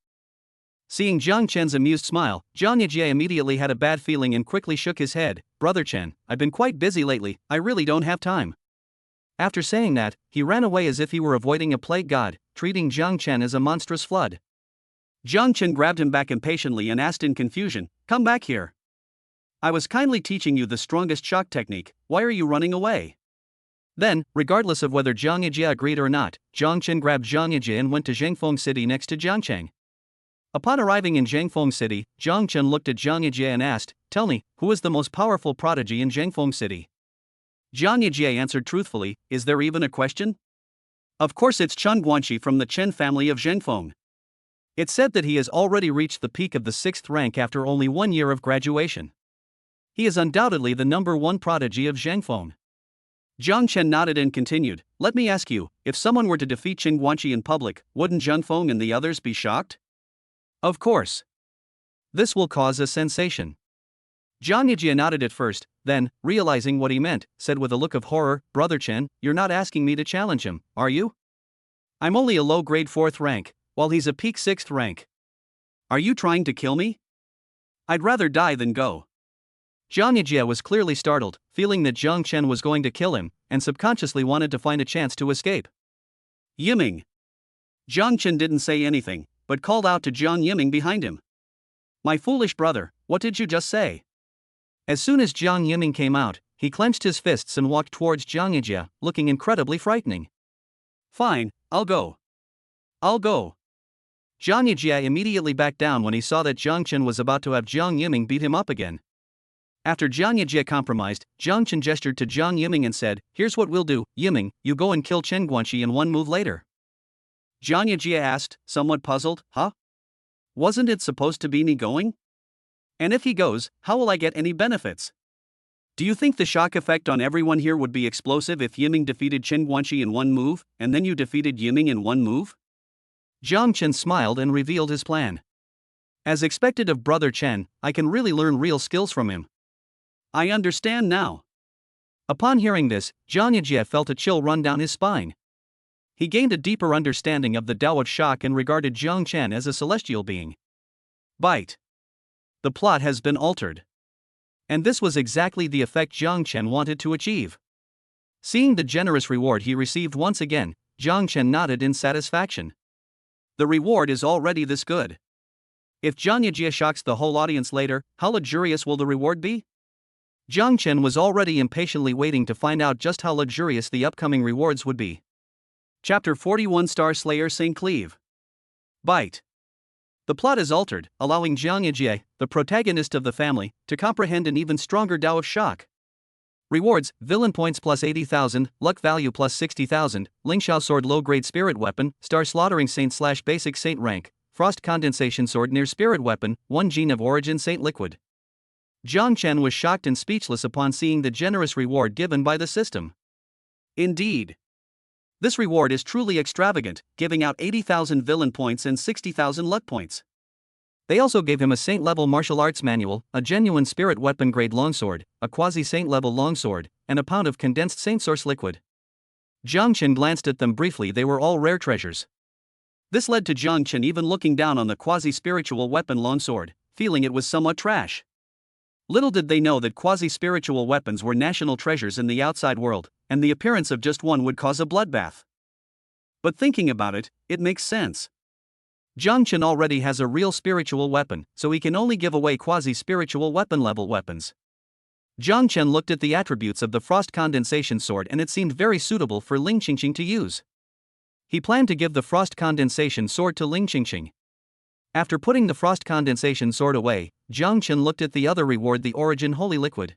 Speaker 2: Seeing Jiang Chen's amused smile, Jiang Yijie immediately had a bad feeling and quickly shook his head. "Brother Chen, I've been quite busy lately, I really don't have time." After saying that, he ran away as if he were avoiding a plague god, treating Jiang Chen as a monstrous flood.
Speaker 1: Jiang Chen grabbed him back impatiently and asked in confusion, "Come back here. I was kindly teaching you the strongest shock technique, why are you running away?"
Speaker 2: Then, regardless of whether Jiang Yijie agreed or not, Jiang Chen grabbed Jiang Yijie and went to Zhangfeng City next to Jiangcheng. Upon arriving in Zhangfeng City, Jiang Chen looked at Jiang Yijie and asked, "Tell me, who is the most powerful prodigy in Zhangfeng City?"
Speaker 1: Jiang Yijie answered truthfully, "Is there even a question? Of course it's Chen Guanxi from the Chen family of Zhangfeng. It's said that he has already reached the peak of the 6th rank after only 1 year of graduation. He is undoubtedly the #1 prodigy of Zhangfeng." Jiang Chen nodded and continued, "Let me ask you, if someone were to defeat Chen Guanxi in public, wouldn't Zhangfeng and the others be shocked?"
Speaker 2: "Of course. This will cause a sensation." Jiang Yijie nodded at first, then, realizing what he meant, said with a look of horror, "Brother Chen, you're not asking me to challenge him, are you? I'm only a low-grade 4th rank, while he's a peak 6th rank. Are you trying to kill me? I'd rather die than go." Jiang Yijie was clearly startled, feeling that Jiang Chen was going to kill him, and subconsciously wanted to find a chance to escape.
Speaker 1: "Yiming." Jiang Chen didn't say anything, but called out to Jiang Yiming behind him. "My foolish brother, what did you just say?" As soon as Jiang Yiming came out, he clenched his fists and walked towards Jiang Yijie, looking incredibly frightening. "Fine, I'll go. I'll go." Jiang Yijie immediately backed down when he saw that Jiang Chen was about to have Jiang Yiming beat him up again. After Jiang Yijie compromised, Jiang Chen gestured to Jiang Yiming and said, "Here's what we'll do, Yiming, you go and kill Chen Guanxi in one move later." Jiang Yijie asked, somewhat puzzled, "Huh? Wasn't it supposed to be me going? And if he goes, how will I get any benefits? Do you think the shock effect on everyone here would be explosive if Yiming defeated Chen Guanxi in one move, and then you defeated Yiming in one move?" Jiang Chen smiled and revealed his plan. "As expected of Brother Chen, I can really learn real skills from him. I understand now." Upon hearing this, Jiang Yijie felt a chill run down his spine. He gained a deeper understanding of the Tao of shock and regarded Jiang Chen as a celestial being. Bite. The plot has been altered. And this was exactly the effect Jiang Chen wanted to achieve. Seeing the generous reward he received once again, Jiang Chen nodded in satisfaction. The reward is already this good. If Jiang Yijie shocks the whole audience later, how luxurious will the reward be? Jiang Chen was already impatiently waiting to find out just how luxurious the upcoming rewards would be. Chapter 41 Star Slayer St. Cleave. Bite. The plot is altered, allowing Jiang Yijie, the protagonist of the family, to comprehend an even stronger Tao of shock. Rewards: villain points plus 80,000, luck value plus 60,000, Lingxiao sword low-grade spirit weapon, star slaughtering saint / basic saint rank, frost condensation sword near spirit weapon, 1 gene of origin saint liquid. Jiang Chen was shocked and speechless upon seeing the generous reward given by the system. Indeed. This reward is truly extravagant, giving out 80,000 villain points and 60,000 luck points. They also gave him a saint-level martial arts manual, a genuine spirit weapon grade longsword, a quasi-saint level longsword, and a pound of condensed saint source liquid. Jiang Chen glanced at them briefly. They were all rare treasures. This led to Jiang Chen even looking down on the quasi-spiritual weapon longsword, feeling it was somewhat trash. Little did they know that quasi-spiritual weapons were national treasures in the outside world, and the appearance of just one would cause a bloodbath. But thinking about it, it makes sense. Jiang Chen already has a real spiritual weapon, so he can only give away quasi-spiritual weapon-level weapons. Jiang Chen looked at the attributes of the frost condensation sword and it seemed very suitable for Ling Qingqing to use. He planned to give the frost condensation sword to Ling Qingqing. After putting the frost condensation sword away, Jiang Chen looked at the other reward, the origin holy liquid.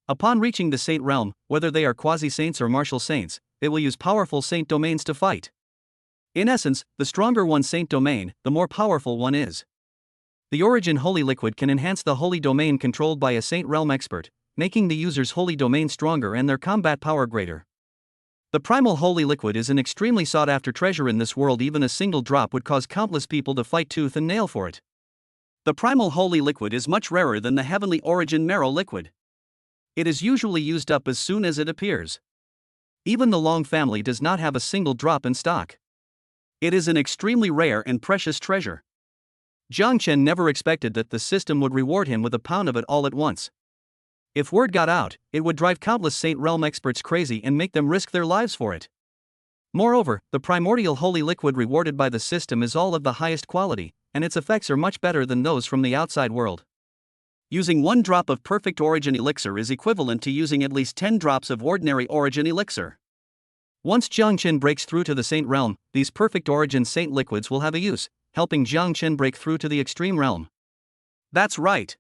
Speaker 1: Upon reaching the saint realm, whether they are quasi-saints or martial saints, it will use powerful saint domains to fight. In essence, the stronger one's saint domain, the more powerful one is. The origin holy liquid can enhance the holy domain controlled by a saint realm expert, making the user's holy domain stronger and their combat power greater. The primal holy liquid is an extremely sought-after treasure in this world. Even a single drop would cause countless people to fight tooth and nail for it. The primal holy liquid is much rarer than the heavenly origin marrow liquid. It is usually used up as soon as it appears. Even the Long family does not have a single drop in stock. It is an extremely rare and precious treasure. Jiang Chen never expected that the system would reward him with a pound of it all at once. If word got out, it would drive countless Saint Realm experts crazy and make them risk their lives for it. Moreover, the primordial holy liquid rewarded by the system is all of the highest quality, and its effects are much better than those from the outside world. Using 1 drop of perfect origin elixir is equivalent to using at least 10 drops of ordinary origin elixir. Once Jiang Chen breaks through to the Saint Realm, these perfect origin saint liquids will have a use, helping Jiang Chen break through to the extreme realm. That's right.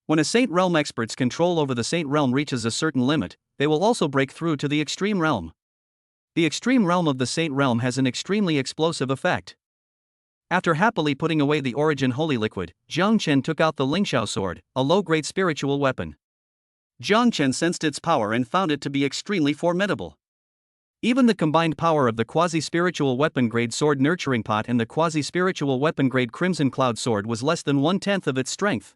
Speaker 1: When a Saint Realm expert's control over the Saint Realm reaches a certain limit, they will also break through to the extreme realm. The extreme realm of the Saint Realm has an extremely explosive effect. After happily putting away the origin holy liquid, Jiang Chen took out the Lingxiao sword, a low-grade spiritual weapon. Jiang Chen sensed its power and found it to be extremely formidable. Even the combined power of the quasi-spiritual weapon-grade sword Nurturing Pot and the quasi-spiritual weapon-grade Crimson Cloud sword was less than 1/10 of its strength.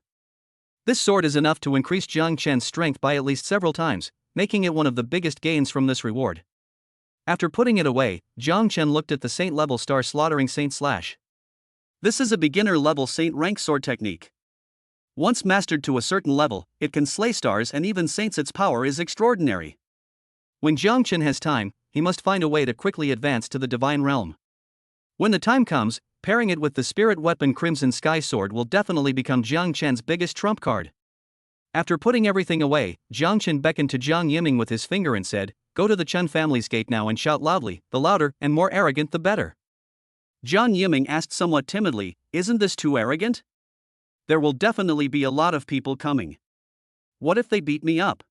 Speaker 1: This sword is enough to increase Jiang Chen's strength by at least several times, making it one of the biggest gains from this reward. After putting it away, Jiang Chen looked at the Saint-level star slaughtering Saint Slash. This is a beginner-level Saint rank sword technique. Once mastered to a certain level, it can slay stars and even saints. Its power is extraordinary. When Jiang Chen has time, he must find a way to quickly advance to the divine realm. When the time comes, pairing it with the spirit weapon Crimson Sky Sword will definitely become Jiang Chen's biggest trump card. After putting everything away, Jiang Chen beckoned to Jiang Yiming with his finger and said, "Go to the Chen family's gate now and shout loudly, the louder and more arrogant the better." Jiang Yiming asked somewhat timidly, "Isn't this too arrogant? There will definitely be a lot of people coming. What if they beat me up?"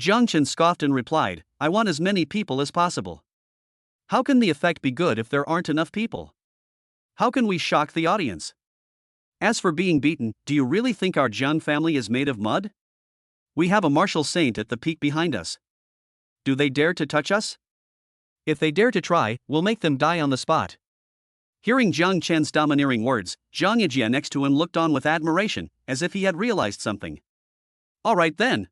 Speaker 1: Jiang Chen scoffed and replied, "I want as many people as possible. How can the effect be good if there aren't enough people? How can we shock the audience? As for being beaten, do you really think our Jiang family is made of mud? We have a martial saint at the peak behind us. Do they dare to touch us? If they dare to try, we'll make them die on the spot." Hearing Jiang Chen's domineering words, Zhang Yijia next to him looked on with admiration, as if he had realized something. "All right then."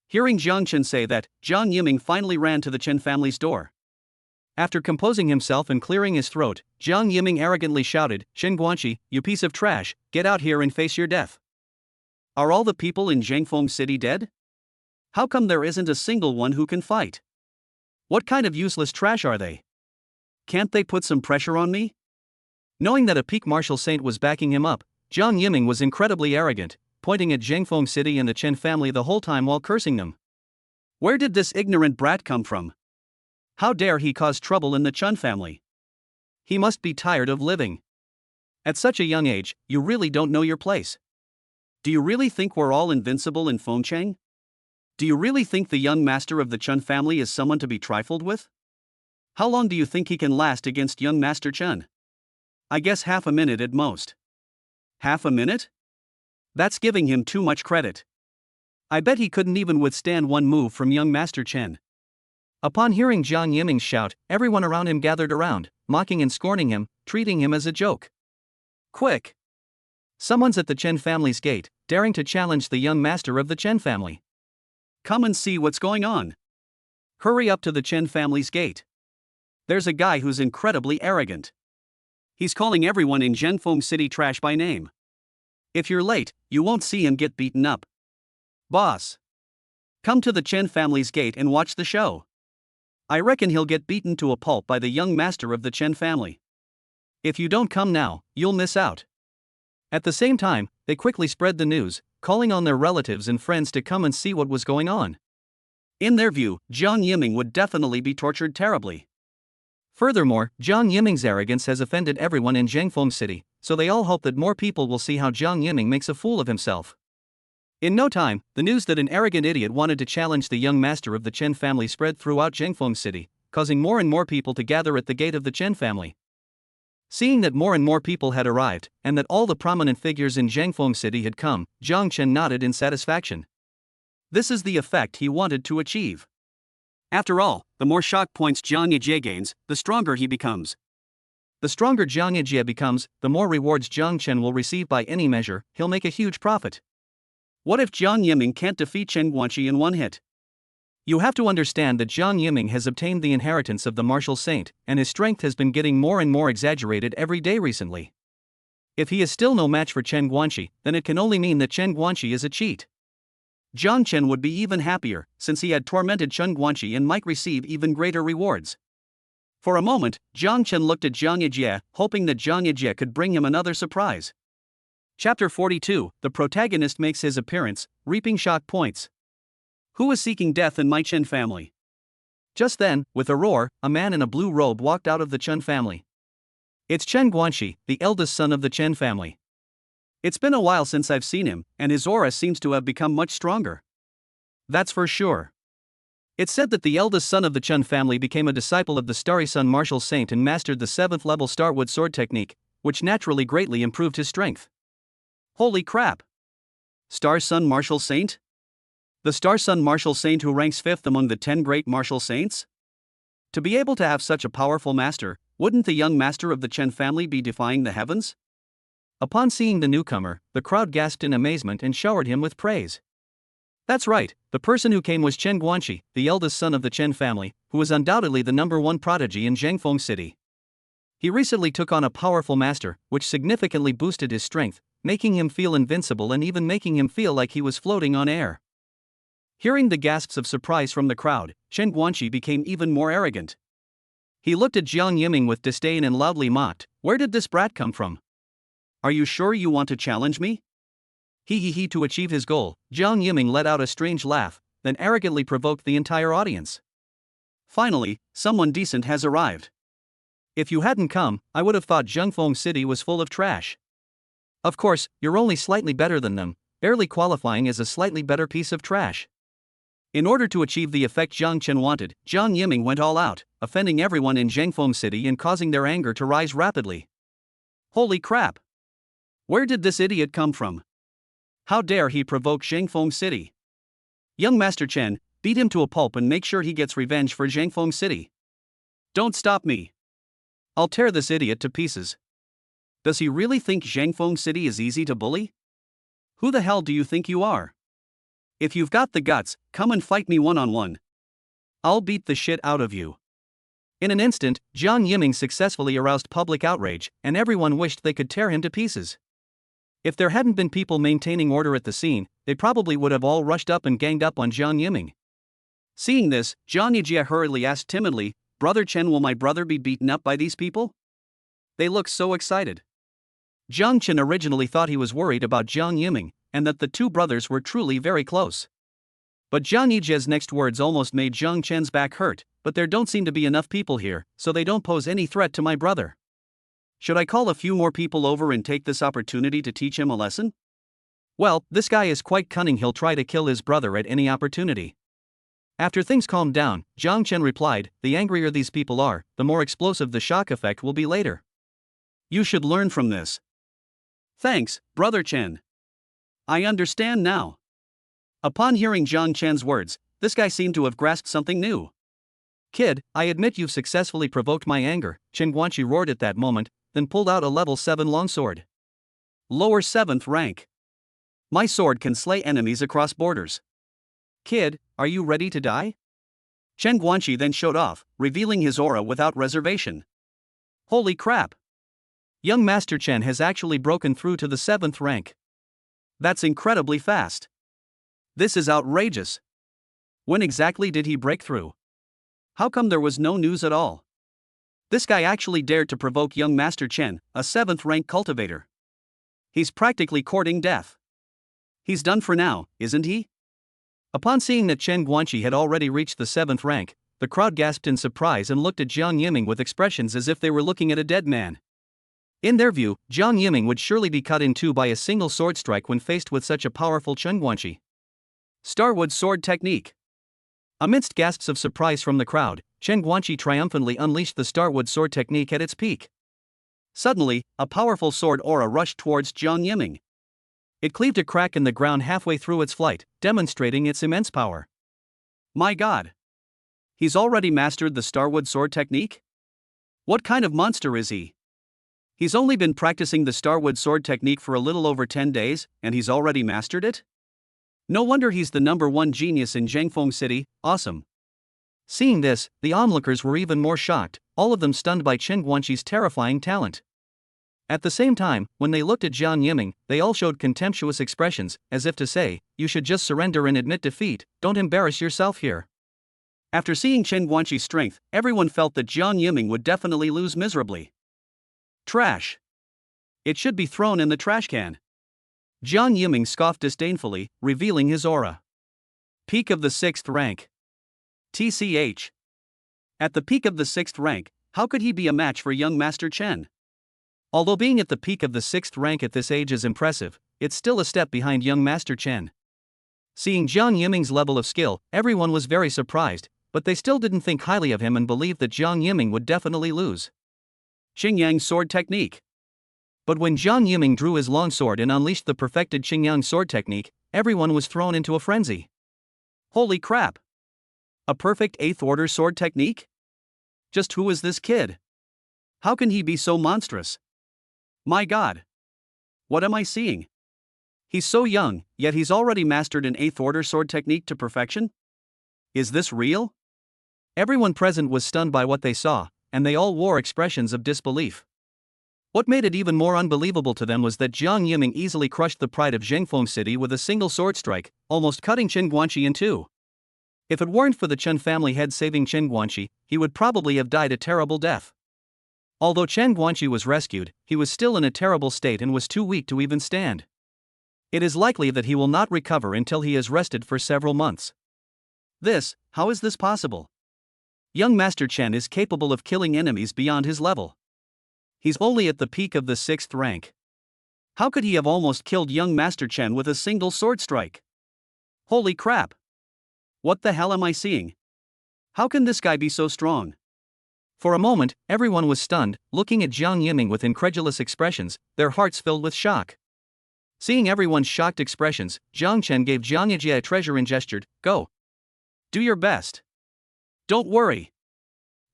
Speaker 1: Hearing Jiang Chen say that, Jiang Yiming finally ran to the Chen family's door. After composing himself and clearing his throat, Jiang Yiming arrogantly shouted, "Shen Guanxi, you piece of trash, get out here and face your death. Are all the people in Zhangfeng City dead? How come there isn't a single one who can fight? What kind of useless trash are they? Can't they put some pressure on me?" Knowing that a peak martial saint was backing him up, Jiang Yiming was incredibly arrogant, pointing at Zhangfeng City and the Chen family the whole time while cursing them. Where did this ignorant brat come from? How dare he cause trouble in the Chen family? He must be tired of living. At such a young age, you really don't know your place. Do you really think we're all invincible in Fengcheng? Do you really think the young master of the Chen family is someone to be trifled with? How long do you think he can last against young Master Chen? I guess half a minute at most. Half a minute? That's giving him too much credit. I bet he couldn't even withstand one move from young Master Chen." Upon hearing Jiang Yiming's shout, everyone around him gathered around, mocking and scorning him, treating him as a joke. "Quick! Someone's at the Chen family's gate, daring to challenge the young master of the Chen family. Come and see what's going on. Hurry up to the Chen family's gate. There's a guy who's incredibly arrogant. He's calling everyone in Zhangfeng City trash by name. If you're late, you won't see him get beaten up. Boss. Come to the Chen family's gate and watch the show. I reckon he'll get beaten to a pulp by the young master of the Chen family. If you don't come now, you'll miss out. At the same time, they quickly spread the news, calling on their relatives and friends to come and see what was going on. In their view, Jiang Yiming would definitely be tortured terribly. Furthermore, Jiang Yiming's arrogance has offended everyone in Zhangfeng City, so they all hope that more people will see how Jiang Yiming makes a fool of himself. In no time, the news that an arrogant idiot wanted to challenge the young master of the Chen family spread throughout Zhangfeng City, causing more and more people to gather at the gate of the Chen family. Seeing that more and more people had arrived, and that all the prominent figures in Zhangfeng City had come, Jiang Chen nodded in satisfaction. This is the effect he wanted to achieve. After all, the more shock points Jiang Yijie gains, the stronger he becomes. The stronger Jiang Yijie becomes, the more rewards Jiang Chen will receive by any measure. He'll make a huge profit. What if Jiang Yiming can't defeat Chen Guanxi in one hit? You have to understand that Jiang Yiming has obtained the inheritance of the martial saint, and his strength has been getting more and more exaggerated every day recently. If he is still no match for Chen Guanxi, then it can only mean that Chen Guanxi is a cheat. Jiang Chen would be even happier, since he had tormented Chen Guanxi and might receive even greater rewards. For a moment, Jiang Chen looked at Jiang Yijie, hoping that Jiang Yijie could bring him another surprise. Chapter 42, the protagonist makes his appearance, reaping shock points. Who is seeking death in my Chen family? Just then, with a roar, a man in a blue robe walked out of the Chen family. It's Chen Guanxi, the eldest son of the Chen family. It's been a while since I've seen him, and his aura seems to have become much stronger. That's for sure. It's said that the eldest son of the Chen family became a disciple of the Starry Sun martial saint and mastered the 7th level Starwood sword technique, which naturally greatly improved his strength. Holy crap! Star Sun martial saint? The Star Sun martial saint who ranks 5th among the 10 great martial saints? To be able to have such a powerful master, wouldn't the young master of the Chen family be defying the heavens? Upon seeing the newcomer, the crowd gasped in amazement and showered him with praise. That's right, the person who came was Chen Guanxi, the eldest son of the Chen family, who was undoubtedly the #1 prodigy in Zhangfeng City. He recently took on a powerful master, which significantly boosted his strength, making him feel invincible and even making him feel like he was floating on air. Hearing the gasps of surprise from the crowd, Chen Guanxi became even more arrogant. He looked at Jiang Yiming with disdain and loudly mocked, "Where did this brat come from? Are you sure you want to challenge me?" To achieve his goal, Jiang Yiming let out a strange laugh, then arrogantly provoked the entire audience. Finally, someone decent has arrived. If you hadn't come, I would have thought Zhangfeng City was full of trash. Of course, you're only slightly better than them, barely qualifying as a slightly better piece of trash. In order to achieve the effect Jiang Chen wanted, Jiang Yiming went all out, offending everyone in Zhangfeng City and causing their anger to rise rapidly. Holy crap! Where did this idiot come from? How dare he provoke Zhangfeng City? Young Master Chen, beat him to a pulp and make sure he gets revenge for Zhangfeng City. Don't stop me. I'll tear this idiot to pieces. Does he really think Zhangfeng City is easy to bully? Who the hell do you think you are? If you've got the guts, come and fight me one-on-one. I'll beat the shit out of you. In an instant, Jiang Yiming successfully aroused public outrage, and everyone wished they could tear him to pieces. If there hadn't been people maintaining order at the scene, they probably would have all rushed up and ganged up on Jiang Yiming. Seeing this, Jiang Yijie hurriedly asked timidly, "Brother Chen, will my brother be beaten up by these people?" They looked so excited. Jiang Chen originally thought he was worried about Jiang Yiming, and that the two brothers were truly very close. But Jiang Yijie's next words almost made Jiang Chen's back hurt, "But there don't seem to be enough people here, so they don't pose any threat to my brother. Should I call a few more people over and take this opportunity to teach him a lesson? Well, this guy is quite cunning, he'll try to kill his brother at any opportunity." After things calmed down, Jiang Chen replied, "The angrier these people are, the more explosive the shock effect will be later. You should learn from this." "Thanks, Brother Chen. I understand now." Upon hearing Jiang Chen's words, this guy seemed to have grasped something new. "Kid, I admit you've successfully provoked my anger," Chen Guanxi roared at that moment, then pulled out a level 7 longsword. Lower 7th rank. My sword can slay enemies across borders. Kid, are you ready to die? Chen Guanxi then showed off, revealing his aura without reservation. Holy crap! Young Master Chen has actually broken through to the 7th rank. That's incredibly fast. This is outrageous. When exactly did he break through? How come there was no news at all? This guy actually dared to provoke young Master Chen, a 7th rank cultivator. He's practically courting death. He's done for now, isn't he?
Speaker 2: Upon seeing that Chen Guanqi had already reached the 7th rank, the crowd gasped in surprise and looked at Jiang Yiming with expressions as if they were looking at a dead man. In their view, Jiang Yiming would surely be cut in two by a single sword strike when faced with such a powerful Chen Guanqi.
Speaker 1: Starwood Sword Technique.
Speaker 2: Amidst gasps of surprise from the crowd, Chen Guanqi triumphantly unleashed the Starwood Sword Technique at its peak.
Speaker 1: Suddenly, a powerful sword aura rushed towards Jiang Yiming.
Speaker 2: It cleaved a crack in the ground halfway through its flight, demonstrating its immense power.
Speaker 1: My god! He's already mastered the Starwood Sword Technique? What kind of monster is he? He's only been practicing the Starwood Sword Technique for a little over 10 days, and he's already mastered it? No wonder he's the #1 genius in Zhangfeng City. Awesome.
Speaker 2: Seeing this, the onlookers were even more shocked, all of them stunned by Chen Guanqi's terrifying talent. At the same time, when they looked at Jiang Yiming, they all showed contemptuous expressions, as if to say, "You should just surrender and admit defeat, don't embarrass yourself here."
Speaker 1: After seeing Chen Guanqi's strength, everyone felt that Jiang Yiming would definitely lose miserably. Trash. It should be thrown in the trash can. Jiang Yiming scoffed disdainfully, revealing his aura. Peak of the 6th rank. TCH. At the peak of the 6th rank, how could he be a match for young Master Chen? Although being at the peak of the 6th rank at this age is impressive, it's still a step behind young Master Chen. Seeing Jiang Yiming's level of skill, everyone was very surprised, but they still didn't think highly of him and believed that Jiang Yiming would definitely lose. Qingyang Sword Technique. But when Jiang Yiming drew his longsword and unleashed the perfected Qingyang Sword Technique, everyone was thrown into a frenzy. Holy crap! A perfect 8th order sword technique? Just who is this kid? How can he be so monstrous? My god! What am I seeing? He's so young, yet he's already mastered an 8th order sword technique to perfection? Is this real? Everyone present was stunned by what they saw, and they all wore expressions of disbelief. What made it even more unbelievable to them was that Jiang Yiming easily crushed the pride of Zhangfeng City with a single sword strike, almost cutting Chen Guanqi in two. If it weren't for the Chen family head saving Chen Guanqi, he would probably have died a terrible death. Although Chen Guanqi was rescued, he was still in a terrible state and was too weak to even stand. It is likely that he will not recover until he has rested for several months. How is this possible? Young Master Chen is capable of killing enemies beyond his level. He's only at the peak of the 6th rank. How could he have almost killed young Master Chen with a single sword strike? Holy crap! What the hell am I seeing? How can this guy be so strong? For a moment, everyone was stunned, looking at Jiang Yiming with incredulous expressions, their hearts filled with shock. Seeing everyone's shocked expressions, Jiang Chen gave Jiang Yijie a treasure and gestured, "Go. Do your best. Don't worry.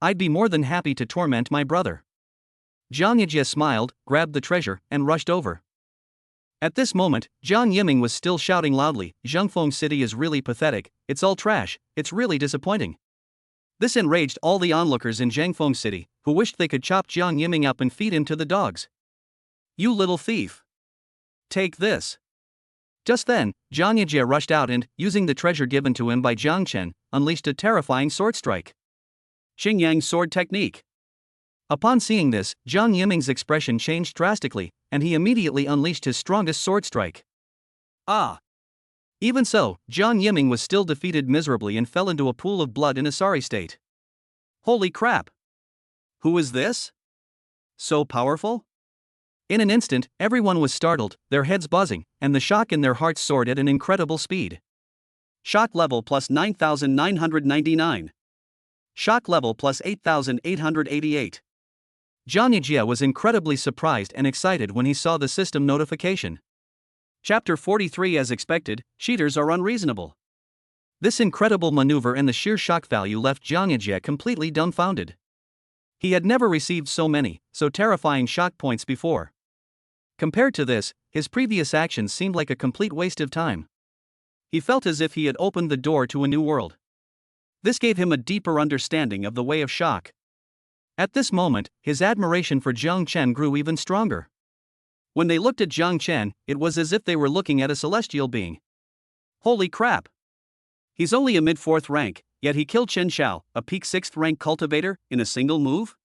Speaker 1: I'd be more than happy to torment my brother." Jiang Yijie smiled, grabbed the treasure, and rushed over. At this moment, Jiang Yiming was still shouting loudly, "Zhangfeng City is really pathetic, it's all trash, it's really disappointing." This enraged all the onlookers in Zhangfeng City, who wished they could chop Jiang Yiming up and feed him to the dogs. "You little thief! Take this!" Just then, Jiang Yijie rushed out and, using the treasure given to him by Jiang Chen, unleashed a terrifying sword strike. Qingyang Sword Technique. Upon seeing this, Jiang Yiming's expression changed drastically, and he immediately unleashed his strongest sword strike. Ah! Even so, Jiang Yiming was still defeated miserably and fell into a pool of blood in a sorry state. Holy crap! Who is this? So powerful? In an instant, everyone was startled, their heads buzzing, and the shock in their hearts soared at an incredible speed. Shock level plus 9,999. Shock level plus 8,888. Jiang Yijie was incredibly surprised and excited when he saw the system notification. Chapter 43. As expected, cheaters are unreasonable. This incredible maneuver and the sheer shock value left Jiang Yijie completely dumbfounded. He had never received so many, so terrifying shock points before. Compared to this, his previous actions seemed like a complete waste of time. He felt as if he had opened the door to a new world. This gave him a deeper understanding of the way of shock. At this moment, his admiration for Jiang Chen grew even stronger.
Speaker 2: When they looked at Jiang Chen, it was as if they were looking at a celestial being.
Speaker 1: Holy crap! He's only a mid-4th rank, yet he killed Chen Xiao, a peak 6th rank cultivator, in a single move?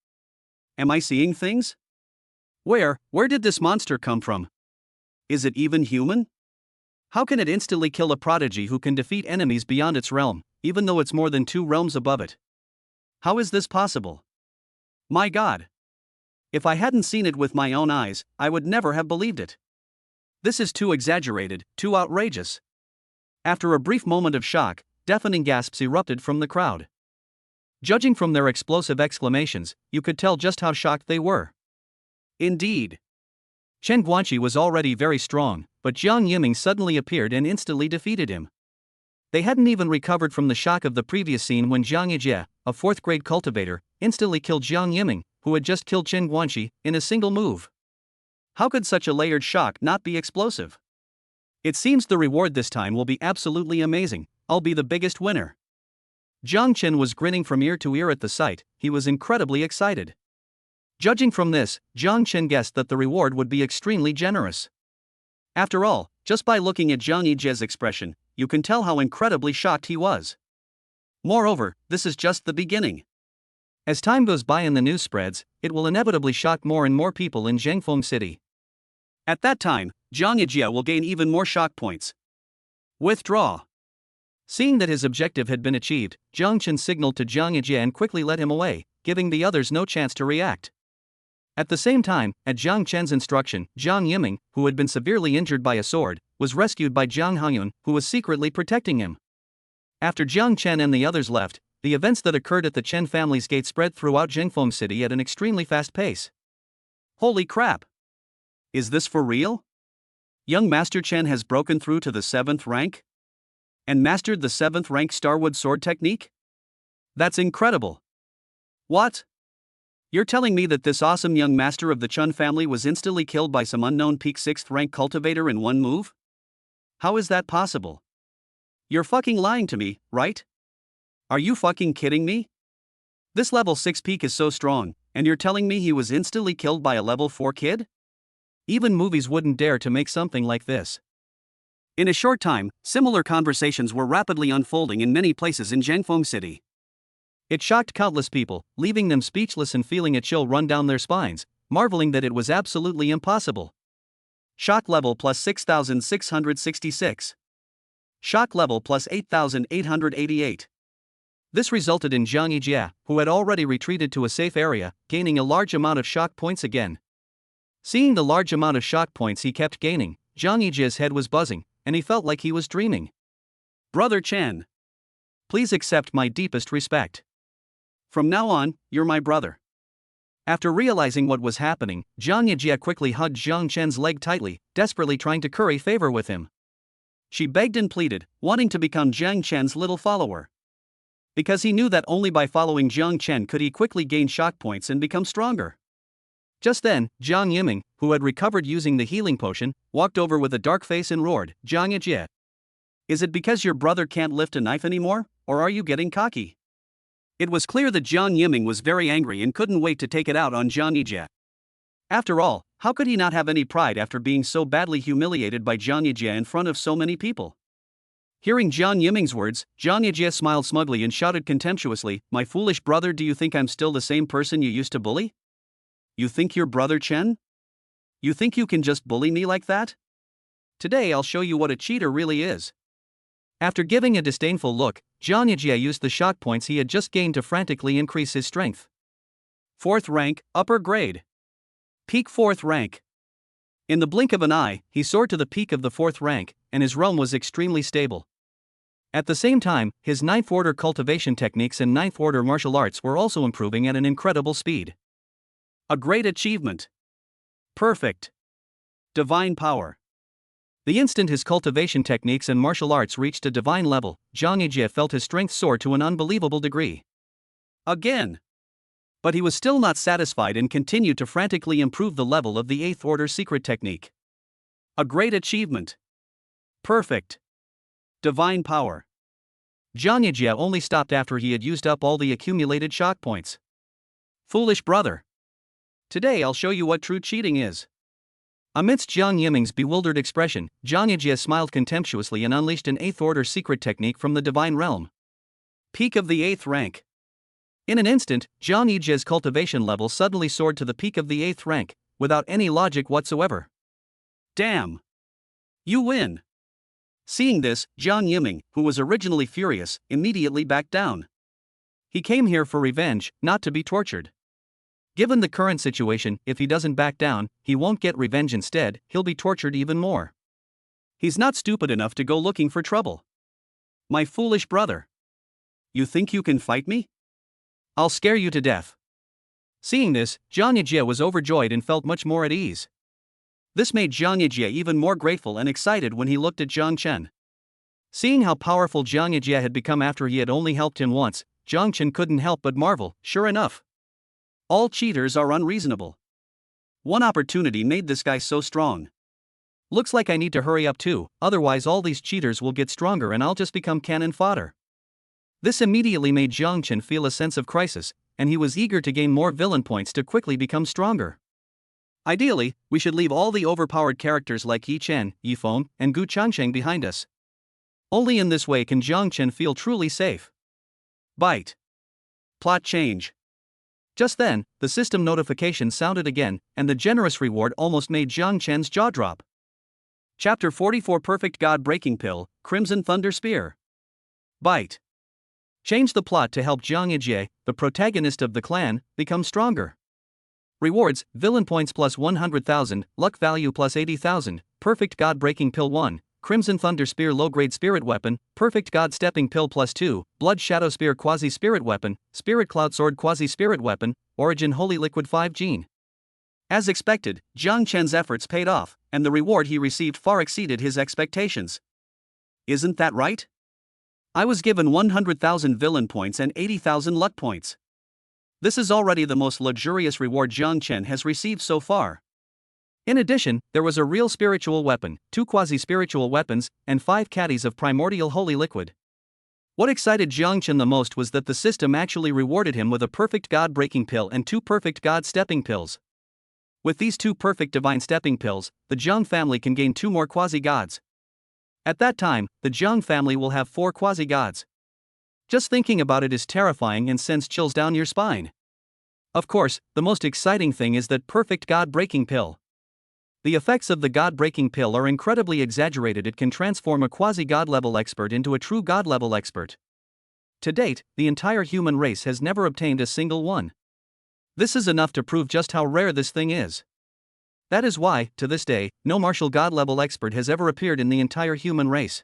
Speaker 1: Am I seeing things? Where did this monster come from? Is it even human? How can it instantly kill a prodigy who can defeat enemies beyond its realm, even though it's more than 2 realms above it? How is this possible? My god! If I hadn't seen it with my own eyes, I would never have believed it. This is too exaggerated, too outrageous. After a brief moment of shock, deafening gasps erupted from the crowd. Judging from their explosive exclamations, you could tell just how shocked they were. Indeed.
Speaker 2: Chen Guanqi was already very strong, but Jiang Yiming suddenly appeared and instantly defeated him. They hadn't even recovered from the shock of the previous scene when Jiang Yijie, a 4th grade cultivator, instantly killed Jiang Yiming, who had just killed Chen Guanqi, in a single move. How could such a layered shock not be explosive? It seems the reward this time will be absolutely amazing. I'll be the biggest winner. Jiang Chen was grinning from ear to ear at the sight. He was incredibly excited. Judging from this, Jiang Chen guessed that the reward would be extremely generous. After all, just by looking at Jiang Yijie's expression, you can tell how incredibly shocked he was. Moreover, this is just the beginning. As time goes by and the news spreads, it will inevitably shock more and more people in Zhangfeng City.
Speaker 1: At that time, Jiang Yijie will gain even more shock points. Withdraw.
Speaker 2: Seeing that his objective had been achieved, Jiang Chen signaled to Jiang Yijie and quickly led him away, giving the others no chance to react. At the same time, at Jiang Chen's instruction, Jiang Yiming, who had been severely injured by a sword, was rescued by Jiang Hongyun, who was secretly protecting him. After Jiang Chen and the others left, the events that occurred at the Chen family's gate spread throughout Zhangfeng City at an extremely fast pace.
Speaker 1: Holy crap! Is this for real? Young Master Chen has broken through to the 7th rank? And mastered the 7th rank Starwood sword technique? That's incredible! What? You're telling me that this awesome young master of the Chen family was instantly killed by some unknown peak 6th rank cultivator in one move? How is that possible? You're fucking lying to me, right? Are you fucking kidding me? This level 6 peak is so strong, and you're telling me he was instantly killed by a level 4 kid?
Speaker 2: Even movies wouldn't dare to make something like this.
Speaker 1: In a short time, similar conversations were rapidly unfolding in many places in Zhangfeng City.
Speaker 2: It shocked countless people, leaving them speechless and feeling a chill run down their spines, marveling that it was absolutely impossible.
Speaker 1: Shock level plus 6,666. Shock level plus 8,888.
Speaker 2: This resulted in Jiang Yijie, who had already retreated to a safe area, gaining a large amount of shock points again. Seeing the large amount of shock points he kept gaining, Jiang Yijie's head was buzzing, and he felt like he was dreaming.
Speaker 1: Brother Chen,
Speaker 2: please accept my deepest respect.
Speaker 1: From now on, you're my brother.
Speaker 2: After realizing what was happening, Jiang Yijie quickly hugged Jiang Chen's leg tightly, desperately trying to curry favor with him.
Speaker 1: She begged and pleaded, wanting to become Jiang Chen's little follower. Because he knew that only by following Jiang Chen could he quickly gain shock points and become stronger.
Speaker 2: Just then, Jiang Yiming, who had recovered using the healing potion, walked over with a dark face and roared, "Jiang Yijie!
Speaker 1: Is it because your brother can't lift a knife anymore, or are you getting cocky?" It was clear that Jiang Yiming was very angry and couldn't wait to take it out on Jiang Yijie. After all, how could he not have any pride after being so badly humiliated by Jiang Yijie in front of so many people? Hearing Jiang Yiming's words, Jiang Yijie smiled smugly and shouted contemptuously, "My foolish brother, do you think I'm still the same person you used to bully? You think you're brother Chen? You think you can just bully me like that? Today I'll show you what a cheater really is."
Speaker 2: After giving a disdainful look, Jiang Yijie used the shock points he had just gained to frantically increase his strength.
Speaker 1: 4th rank, upper grade. Peak 4th rank. In the blink of an eye, he soared to the peak of the 4th rank, and his realm was extremely stable.
Speaker 2: At the same time, his 9th order cultivation techniques and 9th order martial arts were also improving at an incredible speed.
Speaker 1: A great achievement. Perfect. Divine power.
Speaker 2: The instant his cultivation techniques and martial arts reached a divine level, Jiang Yijie felt his strength soar to an unbelievable degree.
Speaker 1: Again. But he was still not satisfied and continued to frantically improve the level of the 8th order secret technique. A great achievement. Perfect. Divine power.
Speaker 2: Jiang Yijie only stopped after he had used up all the accumulated shock points.
Speaker 1: Foolish brother. Today I'll show you what true cheating is.
Speaker 2: Amidst Jiang Yiming's bewildered expression, Zhang Yijie smiled contemptuously and unleashed an 8th order secret technique from the divine realm.
Speaker 1: Peak of the 8th rank.
Speaker 2: In an instant, Zhang Yijie's cultivation level suddenly soared to the peak of the 8th rank, without any logic whatsoever.
Speaker 1: Damn! You win! Seeing this, Jiang Yiming, who was originally furious, immediately backed down.
Speaker 2: He came here for revenge, not to be tortured. Given the current situation, if he doesn't back down, he won't get revenge. Instead, he'll be tortured even more.
Speaker 1: He's not stupid enough to go looking for trouble. My foolish brother. You think you can fight me?
Speaker 2: I'll scare you to death. Seeing this, Zhang Yijie was overjoyed and felt much more at ease.
Speaker 1: This made Zhang Yijie even more grateful and excited when he looked at Zhang Chen.
Speaker 2: Seeing how powerful Zhang Yijie had become after he had only helped him once, Zhang Chen couldn't help but marvel. Sure enough,
Speaker 1: all cheaters are unreasonable. One opportunity made this guy so strong.
Speaker 2: Looks like I need to hurry up too, otherwise all these cheaters will get stronger and I'll just become cannon fodder. This immediately made Zhang Chen feel a sense of crisis, and he was eager to gain more villain points to quickly become stronger.
Speaker 1: Ideally, we should leave all the overpowered characters like Yi Chen, Yi Feng, and Gu Changsheng behind us.
Speaker 2: Only in this way can Zhang Chen feel truly safe.
Speaker 1: Bite. Plot change.
Speaker 2: Just then, the system notification sounded again, and the generous reward almost made Zhang Chen's jaw drop.
Speaker 1: Chapter 44 Perfect God Breaking Pill, Crimson Thunder Spear. Bite.
Speaker 2: Change the plot to help Zhang Yijie, the protagonist of the clan, become stronger. Rewards: villain points plus 100,000, luck value plus 80,000, perfect God breaking pill 1, Crimson Thunder Spear low grade spirit weapon, perfect God stepping pill plus 2, blood shadow spear quasi spirit weapon, spirit cloud sword quasi spirit weapon, origin holy liquid 5 gene.
Speaker 1: As expected, Zhang Chen's efforts paid off, and the reward he received far exceeded his expectations. Isn't that right? I was given 100,000 villain points and 80,000 luck points. This is already the most luxurious reward Zhang Chen has received so far.
Speaker 2: In addition, there was a real spiritual weapon, 2 quasi-spiritual weapons, and 5 caddies of primordial holy liquid. What excited Zhang Chen the most was that the system actually rewarded him with a perfect God breaking pill and 2 perfect God stepping pills. With these 2 perfect divine stepping pills, the Zhang family can gain 2 more quasi-gods. At that time, the Zhang family will have 4 quasi-gods. Just thinking about it is terrifying and sends chills down your spine. Of course, the most exciting thing is that perfect God-breaking pill. The effects of the God-breaking pill are incredibly exaggerated. It can transform a quasi-God level expert into a true God level expert. To date, the entire human race has never obtained a single one. This is enough to prove just how rare this thing is. That is why, to this day, no martial God level expert has ever appeared in the entire human race.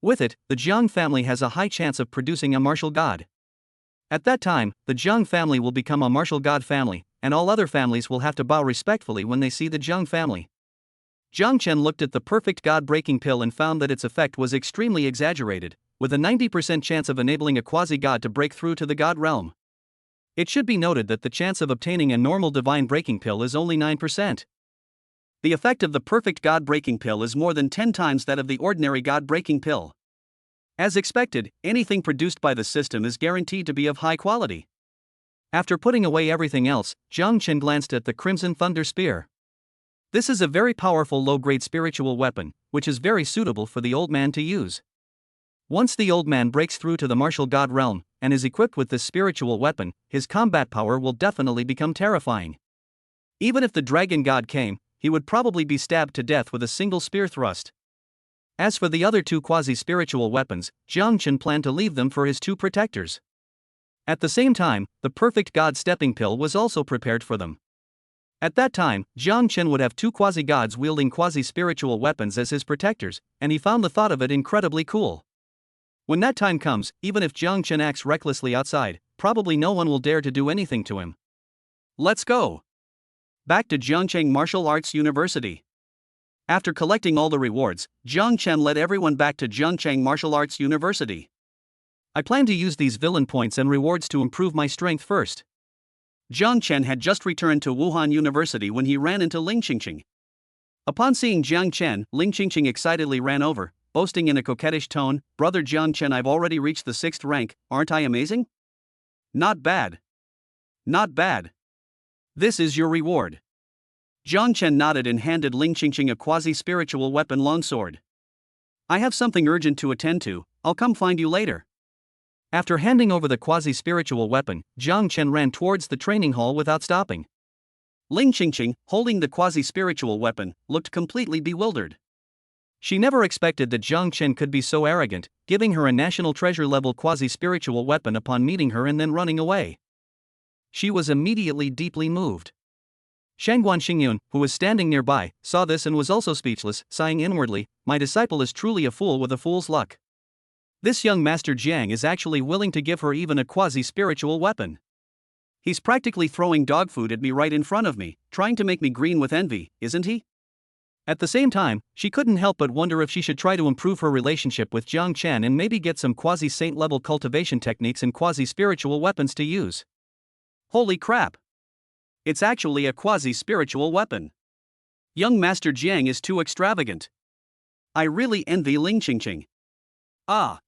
Speaker 2: With it, the Jiang family has a high chance of producing a martial god. At that time, the Jiang family will become a martial god family, and all other families will have to bow respectfully when they see the Jiang family. Zhang Chen looked at the perfect god breaking pill and found that its effect was extremely exaggerated, with a 90% chance of enabling a quasi-god to break through to the god realm. It should be noted that the chance of obtaining a normal divine breaking pill is only 9%. The effect of the perfect God breaking pill is more than 10 times that of the ordinary God breaking pill. As expected, anything produced by the system is guaranteed to be of high quality. After putting away everything else, Zhang Chen glanced at the Crimson Thunder Spear. This is a very powerful low-grade spiritual weapon, which is very suitable for the old man to use. Once the old man breaks through to the martial god realm, and is equipped with this spiritual weapon, his combat power will definitely become terrifying. Even if the dragon god came, he would probably be stabbed to death with a single spear thrust. As for the other 2 quasi-spiritual weapons, Zhang Chen planned to leave them for his 2 protectors. At the same time, the perfect god stepping pill was also prepared for them. At that time, Zhang Chen would have 2 quasi-gods wielding quasi-spiritual weapons as his protectors, and he found the thought of it incredibly cool. When that time comes, even if Zhang Chen acts recklessly outside, probably no one will dare to do anything to him. Let's go! Back to Jiangcheng Martial Arts University. After collecting all the rewards, Zhang Chen led everyone back to Jiangcheng Martial Arts University. I plan to use these villain points and rewards to improve my strength first. Zhang Chen had just returned to Wuhan University when he ran into Ling Qingqing. Upon seeing Zhang Chen, Ling Qingqing excitedly ran over, boasting in a coquettish tone, "Brother Zhang Chen, I've already reached the 6th rank, aren't I amazing?" "Not bad. Not bad. This is your reward."
Speaker 1: Jiang Chen nodded and handed Ling Qingqing a quasi-spiritual weapon longsword. I have something urgent to attend to, I'll come find you later.
Speaker 2: After handing over the quasi-spiritual weapon, Jiang Chen ran towards the training hall without stopping.
Speaker 1: Ling Qingqing, holding the quasi-spiritual weapon, looked completely bewildered.
Speaker 2: She never expected that Jiang Chen could be so arrogant, giving her a national treasure-level quasi-spiritual weapon upon meeting her and then running away. She was immediately deeply moved. Shangguan Xingyun, who was standing nearby, saw this and was also speechless, sighing inwardly, "My disciple is truly a fool with a fool's luck. This young Master Jiang is actually willing to give her even a quasi-spiritual weapon. He's practically throwing dog food at me right in front of me, trying to make me green with envy, isn't he?" At the same time, she couldn't help but wonder if she should try to improve her relationship with Jiang Chen and maybe get some quasi-saint level cultivation techniques and quasi-spiritual weapons to use.
Speaker 1: Holy crap! It's actually a quasi-spiritual weapon. Young Master Jiang is too extravagant. I really envy Ling Qingqing. Ah!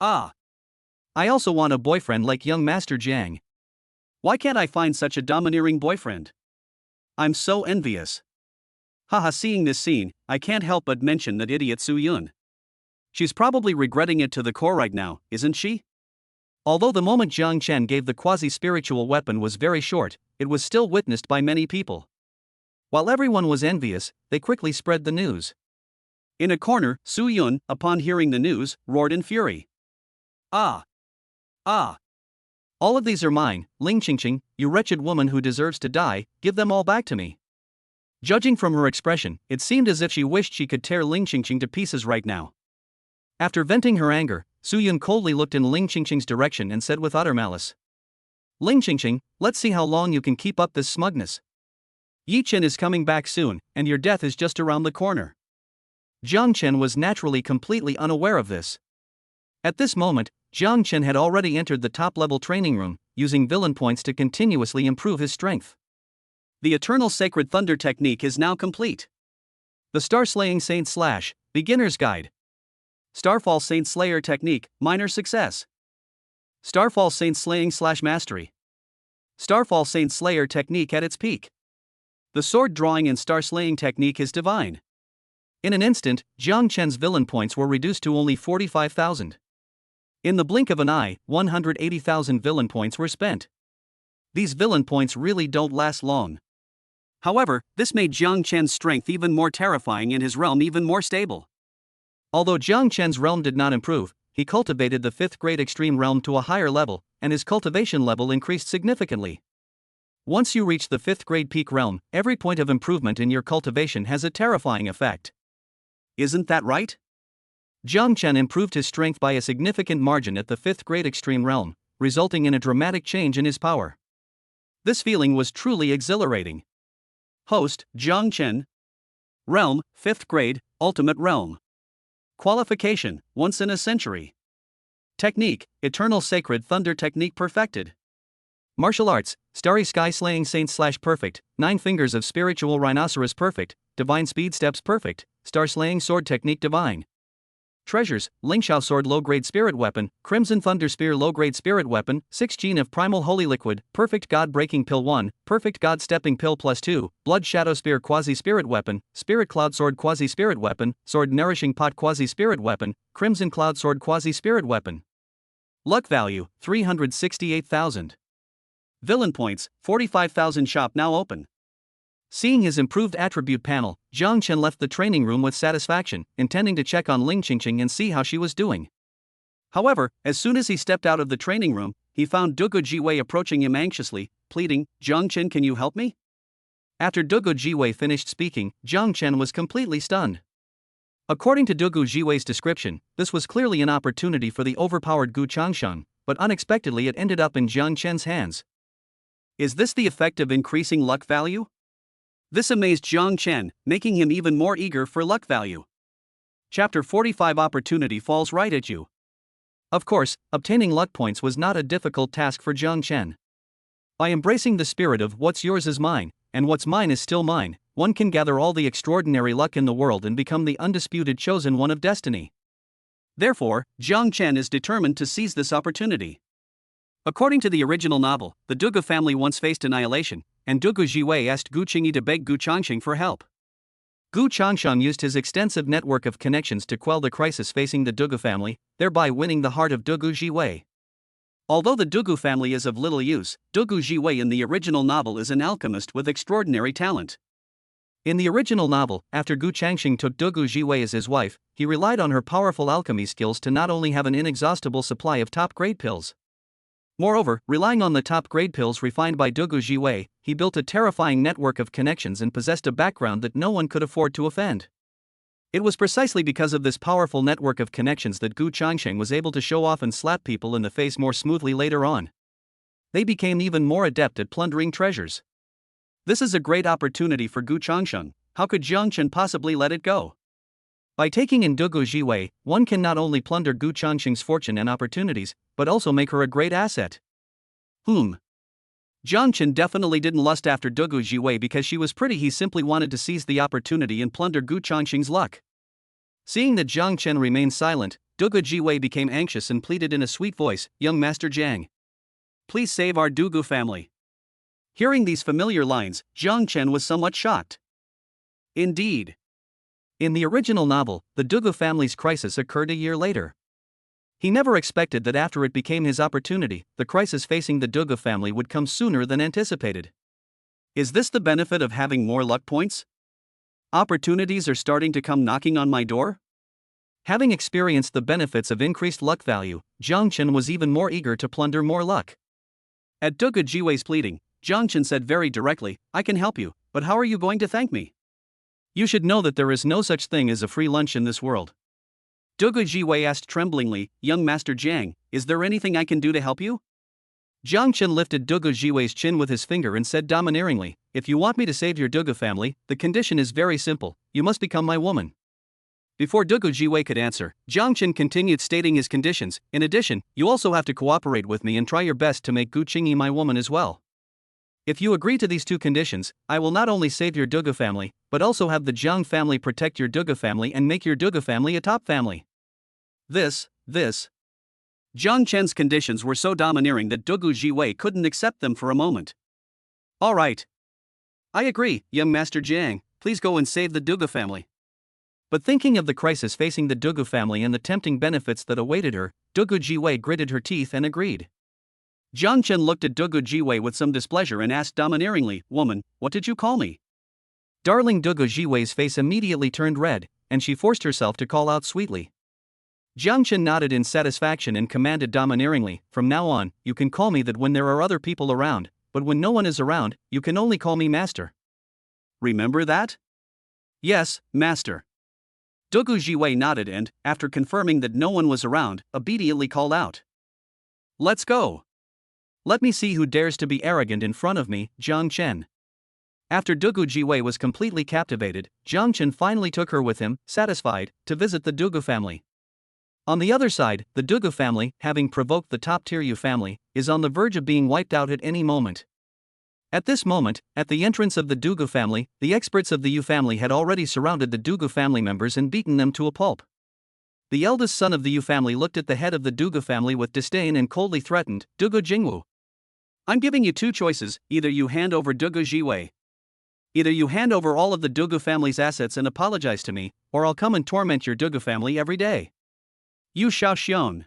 Speaker 2: I also want a boyfriend like young Master Jiang.
Speaker 1: Why can't I find such a domineering boyfriend? I'm so envious. Haha, seeing this scene, I can't help but mention that idiot Su Yun. She's probably regretting it to the core right now, isn't she?
Speaker 2: Although the moment Jiang Chen gave the quasi-spiritual weapon was very short, it was still witnessed by many people. While everyone was envious, they quickly spread the news.
Speaker 1: In a corner, Su Yun, upon hearing the news, roared in fury. Ah!
Speaker 2: All of these are mine, Ling Qingqing, you wretched woman who deserves to die, give them all back to me. Judging from her expression, it seemed as if she wished she could tear Ling Qingqing to pieces right now. After venting her anger, Su Yun coldly looked in Ling Qingqing's direction and said with utter malice, "Ling Qingqing, let's see how long you can keep up this smugness. Yi Chen is coming back soon, and your death is just around the corner." Jiang Chen was naturally completely unaware of this. At this moment, Jiang Chen had already entered the top-level training room, using villain points to continuously improve his strength.
Speaker 1: The Eternal Sacred Thunder technique is now complete.
Speaker 2: The Star-Slaying Saint Slash, Beginner's Guide.
Speaker 1: Starfall Saint Slayer technique, minor success. Starfall Saint Slaying / Mastery. Starfall Saint Slayer technique at its peak. The sword drawing and star slaying technique is divine.
Speaker 2: In an instant, Jiang Chen's villain points were reduced to only 45,000. In the blink of an eye, 180,000 villain points were spent. These villain points really don't last long.
Speaker 1: However, this made Jiang Chen's strength even more terrifying and his realm even more stable.
Speaker 2: Although Jiang Chen's realm did not improve, he cultivated the 5th grade extreme realm to a higher level, and his cultivation level increased significantly. Once you reach the 5th grade peak realm, every point of improvement in your cultivation has a terrifying effect.
Speaker 1: Isn't that right?
Speaker 2: Jiang Chen improved his strength by a significant margin at the 5th grade extreme realm, resulting in a dramatic change in his power. This feeling was truly exhilarating.
Speaker 1: Host, Jiang Chen. Realm, 5th grade, Ultimate Realm. Qualification, once in a century. Technique, Eternal Sacred Thunder technique perfected.
Speaker 2: Martial arts, Starry Sky Slaying Saint / Perfect, 9 Fingers of Spiritual Rhinoceros Perfect, Divine Speed Steps Perfect, Star Slaying Sword Technique Divine. Treasures, Lingxiao Sword Low-Grade Spirit Weapon, Crimson Thunder Spear Low-Grade Spirit Weapon, 6 Gene of Primal Holy Liquid, Perfect God Breaking Pill 1, Perfect God Stepping Pill +2, Blood Shadow Spear Quasi-Spirit Weapon, Spirit Cloud Sword Quasi-Spirit Weapon, Sword Nourishing Pot Quasi-Spirit Weapon, Crimson Cloud Sword Quasi-Spirit Weapon. Luck value, 368,000.
Speaker 1: Villain points, 45,000. Shop now open.
Speaker 2: Seeing his improved attribute panel, Jiang Chen left the training room with satisfaction, intending to check on Ling Qingqing and see how she was doing.
Speaker 1: However, as soon as he stepped out of the training room, he found Dugu Jiwei approaching him anxiously, pleading, "Jiang Chen, can you help me?"
Speaker 2: After Dugu Jiwei finished speaking, Jiang Chen was completely stunned. According to Dugu Jiwei's description, this was clearly an opportunity for the overpowered Gu Changshan, but unexpectedly it ended up in Jiang Chen's hands.
Speaker 1: Is this the effect of increasing luck value? This amazed Jiang Chen, making him even more eager for luck value. Chapter 45 Opportunity falls right at you.
Speaker 2: Of course, obtaining luck points was not a difficult task for Jiang Chen. By embracing the spirit of what's yours is mine, and what's mine is still mine, one can gather all the extraordinary luck in the world and become the undisputed chosen one of destiny.
Speaker 1: Therefore, Jiang Chen is determined to seize this opportunity. According to the original novel, the Dugu family once faced annihilation, and Dugu Jiwei asked Gu Qingyi to beg Gu Changxing for help. Gu Changsheng used his extensive network of connections to quell the crisis facing the Dugu family, thereby winning the heart of Dugu Jiwei. Although the Dugu family is of little use, Dugu Jiwei in the original novel is an alchemist with extraordinary talent. In the original novel, after Gu Changxing took Dugu Jiwei as his wife, he relied on her powerful alchemy skills to not only have an inexhaustible supply of top-grade pills. Moreover, relying on the top-grade pills refined by Dugu Jiwei, he built a terrifying network of connections and possessed a background that no one could afford to offend. It was precisely because of this powerful network of connections that Gu Changxing was able to show off and slap people in the face more smoothly later on. They became even more adept at plundering treasures. This is a great opportunity for Gu Changsheng. How could Jiang Chen possibly let it go? By taking in Dugu Jiwei, one can not only plunder Gu Changxing's fortune and opportunities, but also make her a great asset. Jiang Chen definitely didn't lust after Dugu Jiwei because she was pretty. He simply wanted to seize the opportunity and plunder Gu Changxing's luck. Seeing that Jiang Chen remained silent, Dugu Jiwei became anxious and pleaded in a sweet voice, "Young Master Jiang, please save our Dugu family." Hearing these familiar lines, Jiang Chen was somewhat shocked. Indeed. In the original novel, the Dugu family's crisis occurred a year later. He never expected that after it became his opportunity, the crisis facing the Dugu family would come sooner than anticipated. Is this the benefit of having more luck points? Opportunities are starting to come knocking on my door? Having experienced the benefits of increased luck value, Jiang Chen was even more eager to plunder more luck. At Dugu Jiwei's pleading, Jiang Chen said very directly, "I can help you, but how are you going to thank me? You should know that there is no such thing as a free lunch in this world." Dugu Jiwei asked tremblingly, "Young Master Jiang, is there anything I can do to help you?" Jiang Chen lifted Dugu Jiwei's chin with his finger and said domineeringly, "If you want me to save your Dugu family, the condition is very simple, you must become my woman." Before Dugu Jiwei could answer, Jiang Chen continued stating his conditions. "In addition, you also have to cooperate with me and try your best to make Gu Qingyi my woman as well. If you agree to these two conditions, I will not only save your Dugu family, but also have the Jiang family protect your Dugu family and make your Dugu family a top family." This. Jiang Chen's conditions were so domineering that Dugu Jiwei couldn't accept them for a moment. "All right. I agree, young Master Jiang, please go and save the Dugu family." But thinking of the crisis facing the Dugu family and the tempting benefits that awaited her, Dugu Jiwei gritted her teeth and agreed. Jiang Chen looked at Dugu Jiwei with some displeasure and asked domineeringly, "Woman, what did you call me?" Darling Dugu Jiwei's face immediately turned red, and she forced herself to call out sweetly. Jiang Chen nodded in satisfaction and commanded domineeringly, "From now on, you can call me that when there are other people around, but when no one is around, you can only call me Master. Remember that?" "Yes, Master." Dugu Jiwei nodded and, after confirming that no one was around, obediently called out, "Let's go. Let me see who dares to be arrogant in front of me, Jiang Chen." After Dugu Jiwei was completely captivated, Jiang Chen finally took her with him, satisfied, to visit the Dugu family. On the other side, the Dugu family, having provoked the top-tier Yu family, is on the verge of being wiped out at any moment. At this moment, at the entrance of the Dugu family, the experts of the Yu family had already surrounded the Dugu family members and beaten them to a pulp. The eldest son of the Yu family looked at the head of the Dugu family with disdain and coldly threatened, "Dugu Jingwu, I'm giving you two choices, either you hand over Dugu Jiwei. Either you hand over all of the Dugu family's assets and apologize to me, or I'll come and torment your Dugu family every day. You Xiaoxian.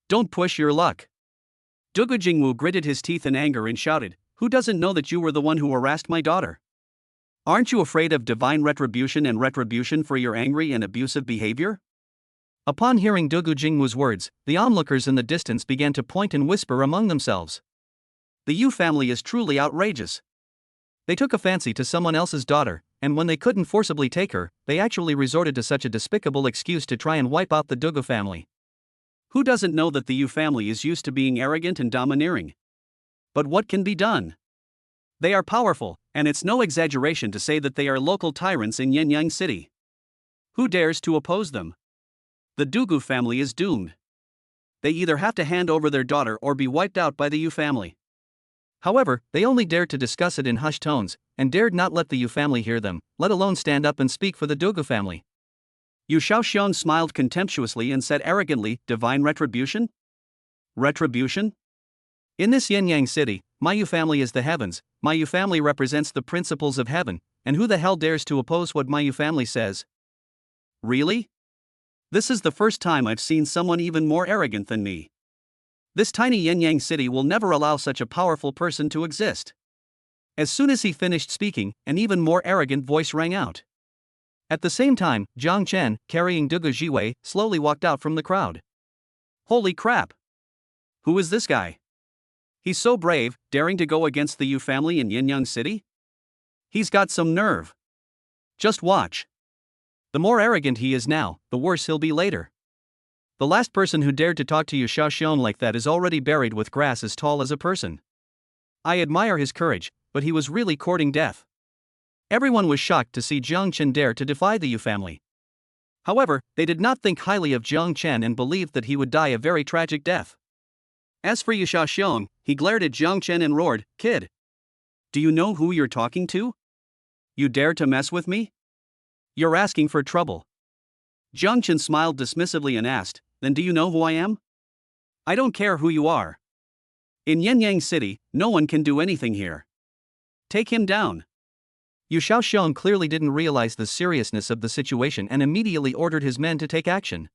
Speaker 1: Don't push your luck." Dugu Jingwu gritted his teeth in anger and shouted, "Who doesn't know that you were the one who harassed my daughter? Aren't you afraid of divine retribution and retribution for your angry and abusive behavior?" Upon hearing Dugu Jingwu's words, the onlookers in the distance began to point and whisper among themselves. The Yu family is truly outrageous. They took a fancy to someone else's daughter, and when they couldn't forcibly take her, they actually resorted to such a despicable excuse to try and wipe out the Dugu family. Who doesn't know that the Yu family is used to being arrogant and domineering? But what can be done? They are powerful, and it's no exaggeration to say that they are local tyrants in Yenyang City. Who dares to oppose them? The Dugu family is doomed. They either have to hand over their daughter or be wiped out by the Yu family. However, they only dared to discuss it in hushed tones, and dared not let the Yu family hear them, let alone stand up and speak for the Dugu family. Yu Xiaoxian smiled contemptuously and said arrogantly, "Divine retribution? Retribution?" In this Yenyang city,
Speaker 2: My Yu family is the heavens, my Yu family represents the principles of heaven, and who the hell dares to oppose what my Yu family says?
Speaker 1: Really? This is the first time I've seen someone even more arrogant than me. This tiny yin-yang city will never allow such a powerful person to exist. As soon as he finished speaking, an even more arrogant voice rang out. At the same time, Jiang Chen, carrying Dugu Jiwei, slowly walked out from the crowd. Holy crap! Who is this guy? He's so brave, daring to go against the Yu family in Yin-Yang City? He's got some nerve. Just watch.
Speaker 2: The more arrogant he is now, the worse he'll be later. The last person who dared to talk to Yu Shaoxiong like that is already buried with grass as tall as a person. I admire his courage, but he was really courting death. Everyone was shocked to see Jiang Chen dare to defy the Yu family. However, they did not think highly of Jiang Chen and believed that he would die a very tragic death.
Speaker 1: As for Yu Shaoxiong, he glared at Jiang Chen and roared, "Kid! Do you know who you're talking to? You dare to mess with me? You're asking for trouble." Jiang Chen smiled dismissively and asked, "Then do you know who I am?" "I don't care who you are. In Yin-Yang City, no one can do anything here. Take him down."
Speaker 2: Yu Shaoxiong clearly didn't realize the seriousness of the situation and immediately ordered his men to take action.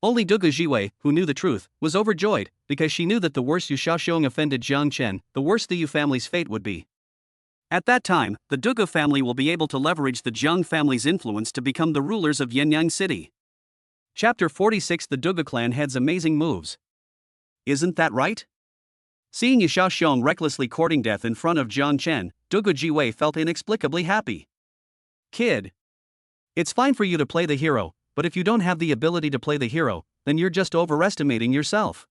Speaker 2: Only Dugu Jiwei, who knew the truth, was overjoyed, because she knew that the worse Yu Shaoxiong offended Jiang Chen, the worse the Yu family's fate would be.
Speaker 1: At that time, the Dugu family will be able to leverage the Jiang family's influence to become the rulers of Yin-Yang City. Chapter 46. The Dugu clan heads amazing moves. Isn't that right? Seeing Yu Shaoxiong recklessly courting death in front of Jiang Chen, Dugu Jiwei felt inexplicably happy. "Kid, it's fine for you to play the hero, but if you don't have the ability to play the hero, then you're just overestimating yourself.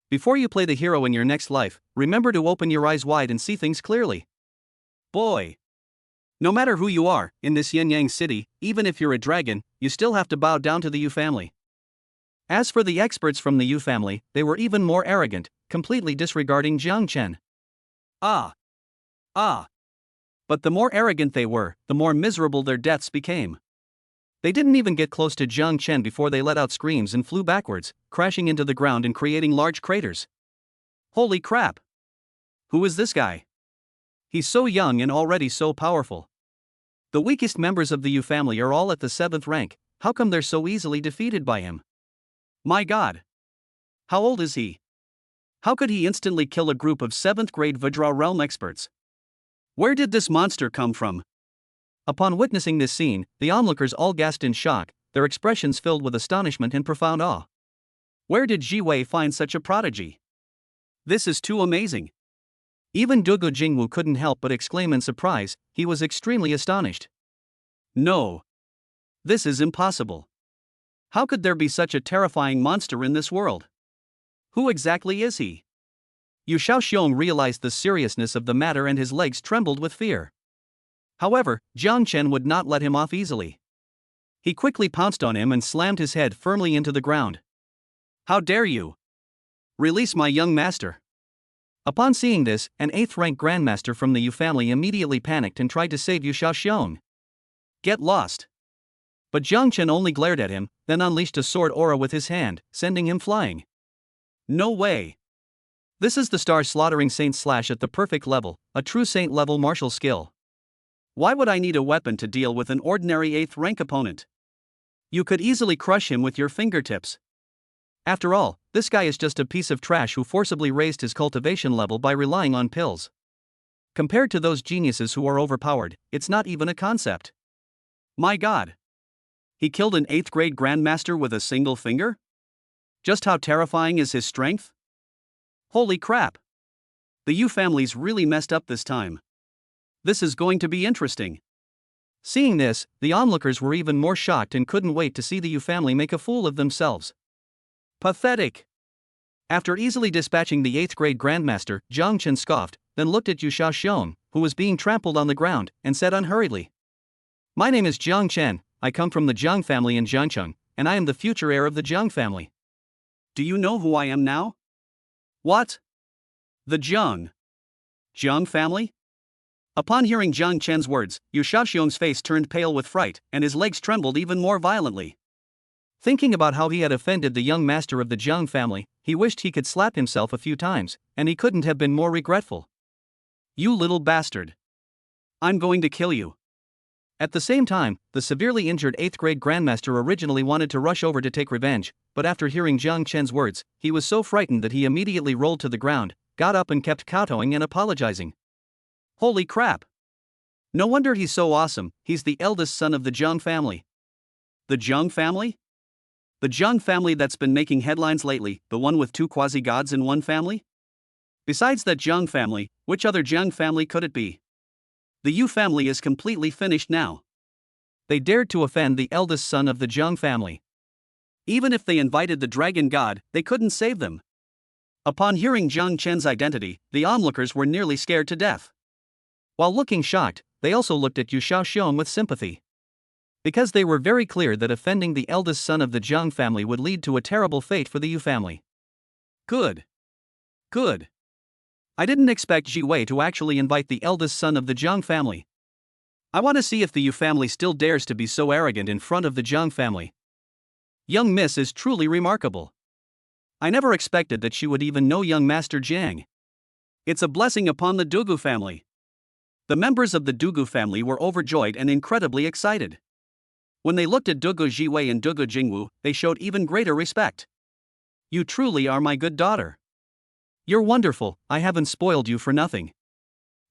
Speaker 1: Before you play the hero in your next life, remember to open your eyes wide and see things clearly. Boy. No matter who you are, in this Yin-Yang City, even if you're a dragon, you still have to bow down to the Yu family." As for the experts from the Yu family, they were even more arrogant, completely disregarding Jiang Chen. Ah. But the more arrogant they were, the more miserable their deaths became. They didn't even get close to Jiang Chen before they let out screams and flew backwards, crashing into the ground and creating large craters. Holy crap! Who is this guy? He's so young and already so powerful. The weakest members of the Yu family are all at the 7th rank, how come they're so easily defeated by him? My god! How old is he? How could he instantly kill a group of 7th grade Vajra realm experts? Where did this monster come from? Upon witnessing this scene, the onlookers all gasped in shock, their expressions filled with astonishment and profound awe. Where did Jiwei find such a prodigy? This is too amazing. Even Dugu Jingwu couldn't help but exclaim in surprise, he was extremely astonished. No. This is impossible. How could there be such a terrifying monster in this world? Who exactly is he? Yu Shaoxiong realized the seriousness of the matter and his legs trembled with fear. However, Jiang Chen would not let him off easily. He quickly pounced on him and slammed his head firmly into the ground. How dare you? Release my young master. Upon seeing this, an 8th rank grandmaster from the Yu family immediately panicked and tried to save Yu Shaoxiong. Get lost. But Jiang Chen only glared at him, then unleashed a sword aura with his hand, sending him flying. No way. This is the star slaughtering saint slash at the perfect level, a true saint level martial skill. Why would I need a weapon to deal with an ordinary 8th rank opponent? You could easily crush him with your fingertips. After all, this guy is just a piece of trash who forcibly raised his cultivation level by relying on pills. Compared to those geniuses who are overpowered, it's not even a concept. My god. He killed an 8th grade grandmaster with a single finger? Just how terrifying is his strength? Holy crap. The Yu family's really messed up this time. This is going to be interesting. Seeing this, the onlookers were even more shocked and couldn't wait to see the Yu family make a fool of themselves. Pathetic. After easily dispatching the 8th grade grandmaster, Jiang Chen scoffed, then looked at Yu Shaoxiong, who was being trampled on the ground, and said unhurriedly, "My name is Jiang Chen, I come from the Jiang family in Jiangcheng, and I am the future heir of the Jiang family." Do you know who I am now? What? The Jiang family? Upon hearing Jiang Chen's words, Yu Shaoxiong's face turned pale with fright, and his legs trembled even more violently.
Speaker 2: Thinking about how he had offended the young master of the Jiang family, he wished he could slap himself a few times, and he couldn't have been more regretful.
Speaker 1: You little bastard. I'm going to kill you.
Speaker 2: At the same time, the severely injured 8th grade grandmaster originally wanted to rush over to take revenge, but after hearing Jiang Chen's words, he was so frightened that he immediately rolled to the ground, got up and kept kowtowing and apologizing.
Speaker 1: Holy crap. No wonder he's so awesome, he's the eldest son of the Jiang family. The Jiang family? The Jiang family that's been making headlines lately, the one with 2 quasi-gods in one family? Besides that Jiang family, which other Jiang family could it be? The Yu family is completely finished now.
Speaker 2: They dared to offend the eldest son of the Jiang family.
Speaker 1: Even if they invited the dragon god, they couldn't save them. Upon hearing Jiang Chen's identity, the onlookers were nearly scared to death.
Speaker 2: While looking shocked, they also looked at Yu Shaoxiong with sympathy. Because they were very clear that offending the eldest son of the Jiang family would lead to a terrible fate for the Yu family.
Speaker 1: Good. Good. I didn't expect Ji Wei to actually invite the eldest son of the Jiang family. I want to see if the Yu family still dares to be so arrogant in front of the Jiang family. Young Miss is truly remarkable. I never expected that she would even know young Master Jiang. It's a blessing upon the Dugu family. The members of the Dugu family were overjoyed and incredibly excited. When they looked at Dugu Jiwei and Dugu Jingwu, they showed even greater respect. You truly are my good daughter.
Speaker 2: You're wonderful, I haven't spoiled you for nothing.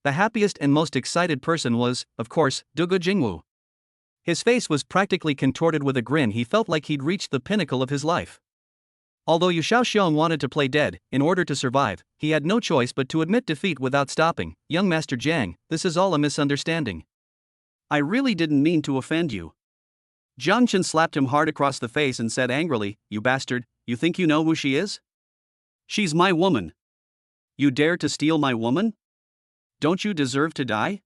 Speaker 2: The happiest and most excited person was, of course, Dugu Jingwu. His face was practically contorted with a grin. He felt like he'd reached the pinnacle of his life. Although Yu Shaoxiong wanted to play dead, in order to survive, he had no choice but to admit defeat without stopping. Young Master Jiang, this is all a misunderstanding.
Speaker 1: I really didn't mean to offend you. Jiang Chen slapped him hard across the face and said angrily, You bastard, you think you know who she is? She's my woman. You dare to steal my woman? Don't you deserve to die?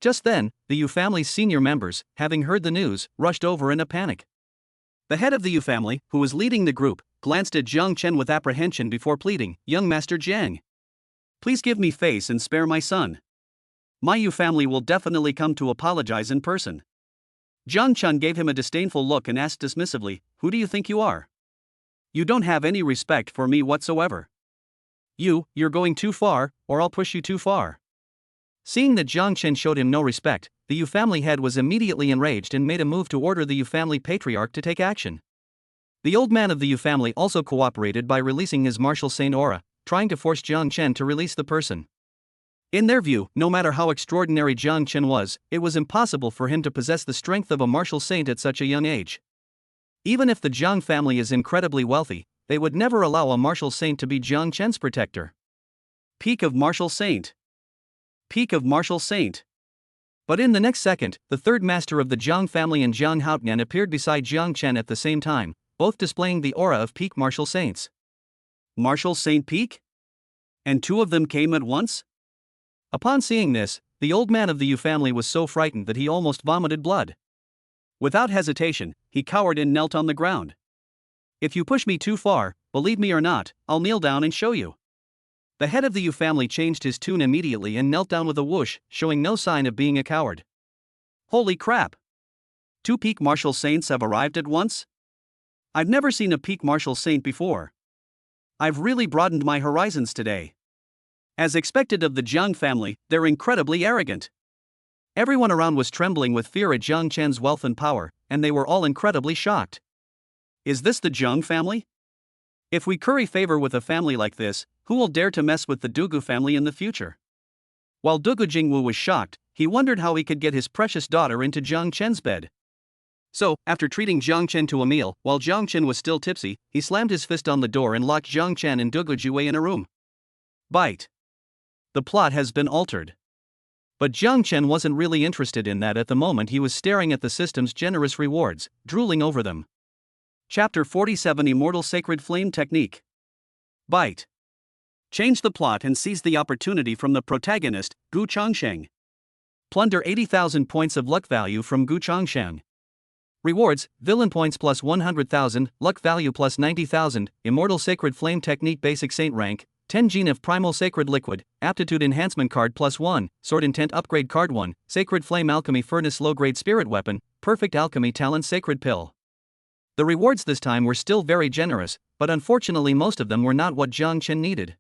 Speaker 2: Just then, the Yu family's senior members, having heard the news, rushed over in a panic.
Speaker 1: The head of the Yu family, who was leading the group, glanced at Jiang Chen with apprehension before pleading, Young Master Jiang. Please give me face and spare my son. My Yu family will definitely come to apologize in person. Jiang Chen gave him a disdainful look and asked dismissively, Who do you think you are? You don't have any respect for me whatsoever. You're going too far, or I'll push you too far.
Speaker 2: Seeing that Jiang Chen showed him no respect, the Yu family head was immediately enraged and made a move to order the Yu family patriarch to take action. The old man of the Yu family also cooperated by releasing his martial saint aura, trying to force Jiang Chen to release the person. In their view, no matter how extraordinary Jiang Chen was, it was impossible for him to possess the strength of a martial saint at such a young age. Even if the Jiang family is incredibly wealthy, they would never allow a martial saint to be Jiang Chen's protector.
Speaker 1: Peak of martial saint. Peak of martial saint.
Speaker 2: But in the next second, the third master of the Jiang family and Jiang Haotian appeared beside Jiang Chen at the same time, both displaying the aura of peak martial saints.
Speaker 1: Martial saint peak? And 2 of them came at once?
Speaker 2: Upon seeing this, the old man of the Yu family was so frightened that he almost vomited blood.
Speaker 1: Without hesitation, he cowered and knelt on the ground. If you push me too far, believe me or not, I'll kneel down and show you. The head of the Yu family changed his tune immediately and knelt down with a whoosh, showing no sign of being a coward. Holy crap! 2 peak martial saints have arrived at once? I've never seen a peak martial saint before. I've really broadened my horizons today. As expected of the Jiang family, they're incredibly arrogant. Everyone around was trembling with fear at Jiang Chen's wealth and power, and they were all incredibly shocked. Is this the Jiang family? If we curry favor with a family like this, who will dare to mess with the Dugu family in the future? While Dugu Jingwu was shocked, he wondered how he could get his precious daughter into Jiang Chen's bed. So, after treating Jiang Chen to a meal, while Jiang Chen was still tipsy, he slammed his fist on the door and locked Jiang Chen and Dugu Jiwei in a room. Bite. The plot has been altered. But Jiang Chen wasn't really interested in that at the moment. He was staring at the system's generous rewards, drooling over them. Chapter 47 Immortal Sacred Flame Technique. Bite. Change the plot and seize the opportunity from the protagonist, Gu Changsheng. Plunder 80,000 points of luck value from Gu Changsheng. Rewards, villain points plus 100,000, luck value plus 90,000, Immortal Sacred Flame Technique Basic Saint Rank, 10 Gene of Primal Sacred Liquid, Aptitude Enhancement Card plus 1, Sword Intent Upgrade Card 1, Sacred Flame Alchemy Furnace Low Grade Spirit Weapon, Perfect Alchemy Talent Sacred Pill.
Speaker 2: The rewards this time were still very generous, but unfortunately most of them were not what Jiang Chen needed.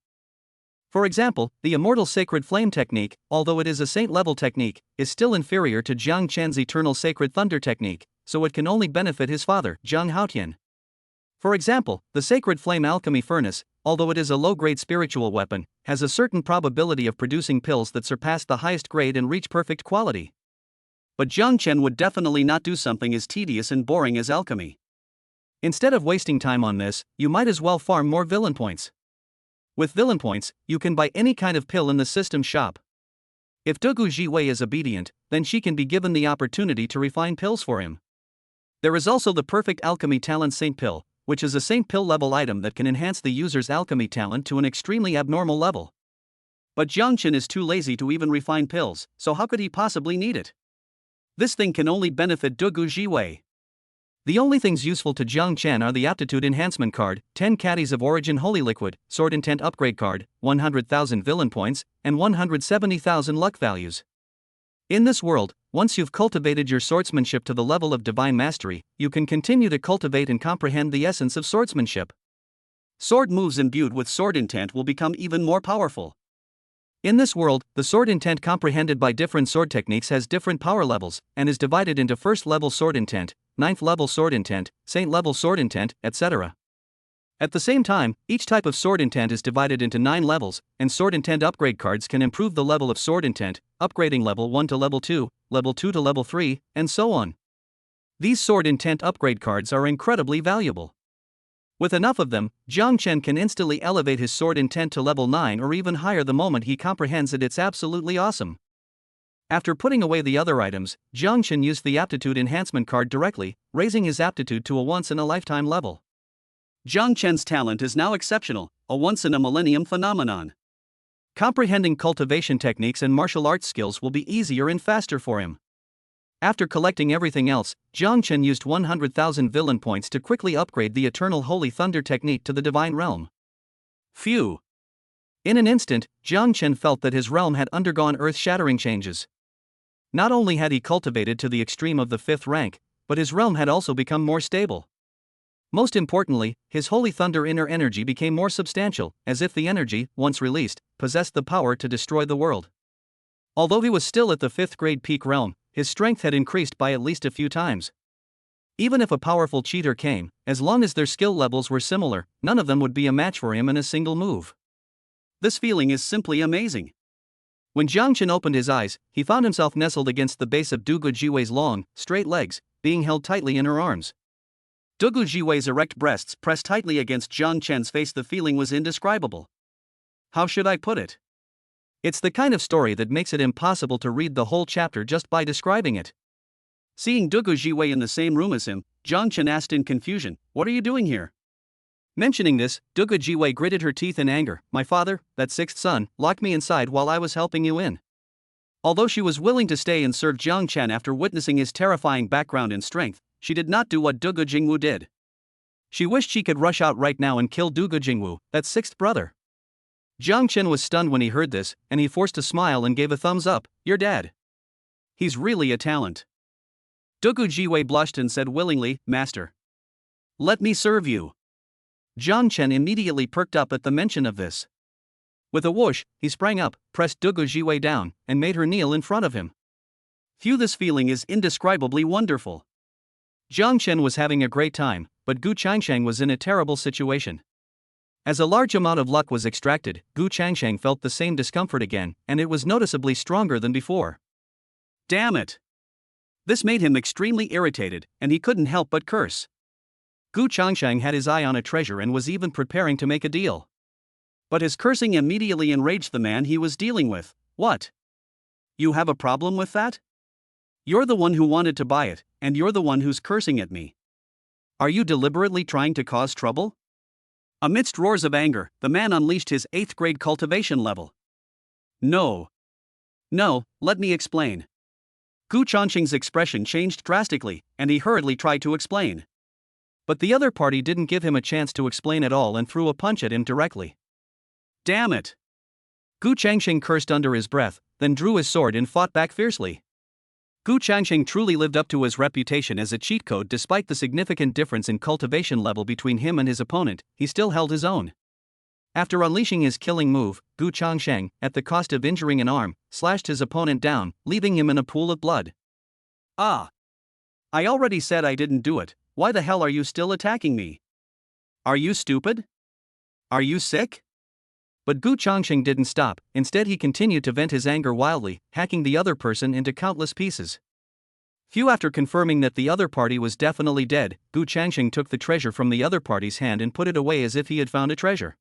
Speaker 2: For example, the Immortal Sacred Flame technique, although it is a saint-level technique, is still inferior to Jiang Chen's Eternal Sacred Thunder technique, so it can only benefit his father, Jiang Haotian. For example, the Sacred Flame Alchemy Furnace, although it is a low-grade spiritual weapon, has a certain probability of producing pills that surpass the highest grade and reach perfect quality. But Jiang Chen would definitely not do something as tedious and boring as alchemy. Instead of wasting time on this, you might as well farm more villain points. With villain points, you can buy any kind of pill in the system shop. If Dugu Jiwei is obedient, then she can be given the opportunity to refine pills for him. There is also the Perfect Alchemy Talent Saint Pill, which is a Saint Pill level item that can enhance the user's alchemy talent to an extremely abnormal level. But Jiang Chen is too lazy to even refine pills, so how could he possibly need it? This thing can only benefit Dugu Jiwei. The only things useful to Jiang Chen are the Aptitude Enhancement card, 10 Caddies of Origin Holy Liquid, Sword Intent Upgrade card, 100,000 villain points, and 170,000 luck values. In this world, once you've cultivated your swordsmanship to the level of divine mastery, you can continue to cultivate and comprehend the essence of swordsmanship. Sword moves imbued with sword intent will become even more powerful. In this world, the sword intent comprehended by different sword techniques has different power levels, and is divided into first level sword intent, 9th level sword intent, saint level sword intent, etc. At the same time, each type of sword intent is divided into 9 levels, and sword intent upgrade cards can improve the level of sword intent, upgrading level 1 to level 2 to level 3, and so on. These sword intent upgrade cards are incredibly valuable. With enough of them, Jiang Chen can instantly elevate his sword intent to level 9 or even higher the moment he comprehends it. It's absolutely awesome. After putting away the other items, Jiang Chen used the Aptitude Enhancement card directly, raising his aptitude to a once-in-a-lifetime level. Jiang Chen's talent is now exceptional, a once-in-a-millennium phenomenon. Comprehending cultivation techniques and martial arts skills will be easier and faster for him. After collecting everything else, Jiang Chen used 100,000 villain points to quickly upgrade the Eternal Holy Thunder technique to the Divine Realm. Phew! In an instant, Jiang Chen felt that his realm had undergone earth-shattering changes. Not only had he cultivated to the extreme of the 5th rank, but his realm had also become more stable. Most importantly, his Holy Thunder inner energy became more substantial, as if the energy, once released, possessed the power to destroy the world. Although he was still at the 5th grade peak realm, his strength had increased by at least a few times. Even if a powerful cheater came, as long as their skill levels were similar, none of them would be a match for him in a single move. This feeling is simply amazing. When Jiang Chen opened his eyes, he found himself nestled against the base of Dugu Jiwei's long, straight legs, being held tightly in her arms. Dugu Jiwei's erect breasts pressed tightly against Jiang Chen's face. The feeling was indescribable. How should I put it? It's the kind of story that makes it impossible to read the whole chapter just by describing it. Seeing Dugu Jiwei in the same room as him, Jiang Chen asked in confusion, "What are you doing here?" Mentioning this, Dugu Jiwei gritted her teeth in anger. "My father, that 6th son, locked me inside while I was helping you in." Although she was willing to stay and serve Jiang Chen after witnessing his terrifying background and strength, she did not do what Dugu Jingwu did. She wished she could rush out right now and kill Dugu Jingwu, that 6th brother. Jiang Chen was stunned when he heard this, and he forced a smile and gave a thumbs up. "Your dad. He's really a talent." Dugu Jiwei blushed and said willingly, "Master. Let me serve you." Jiang Chen immediately perked up at the mention of this. With a whoosh, he sprang up, pressed Dugu Jiwei down, and made her kneel in front of him. Phew, this feeling is indescribably wonderful. Jiang Chen was having a great time, but Gu Changsheng was in a terrible situation. As a large amount of luck was extracted, Gu Changsheng felt the same discomfort again, and it was noticeably stronger than before. Damn it! This made him extremely irritated, and he couldn't help but curse. Gu Changsheng had his eye on a treasure and was even preparing to make a deal. But his cursing immediately enraged the man he was dealing with. "What? You have a problem with that? You're the one who wanted to buy it, and you're the one who's cursing at me. Are you deliberately trying to cause trouble?" Amidst roars of anger, the man unleashed his 8th grade cultivation level. No, let me explain. Gu Changsheng's expression changed drastically, and he hurriedly tried to explain. But the other party didn't give him a chance to explain at all and threw a punch at him directly. Damn it! Gu Changsheng cursed under his breath, then drew his sword and fought back fiercely. Gu Changsheng truly lived up to his reputation as a cheat code. Despite the significant difference in cultivation level between him and his opponent, he still held his own. After unleashing his killing move, Gu Changsheng, at the cost of injuring an arm, slashed his opponent down, leaving him in a pool of blood.
Speaker 1: Ah! I already said I didn't do it. Why the hell are you still attacking me? Are you stupid? Are you sick?
Speaker 2: But Gu Changsheng didn't stop. Instead, he continued to vent his anger wildly, hacking the other person into countless pieces. Few after confirming that the other party was definitely dead, Gu Changsheng took the treasure from the other party's hand and put it away as if he had found a treasure.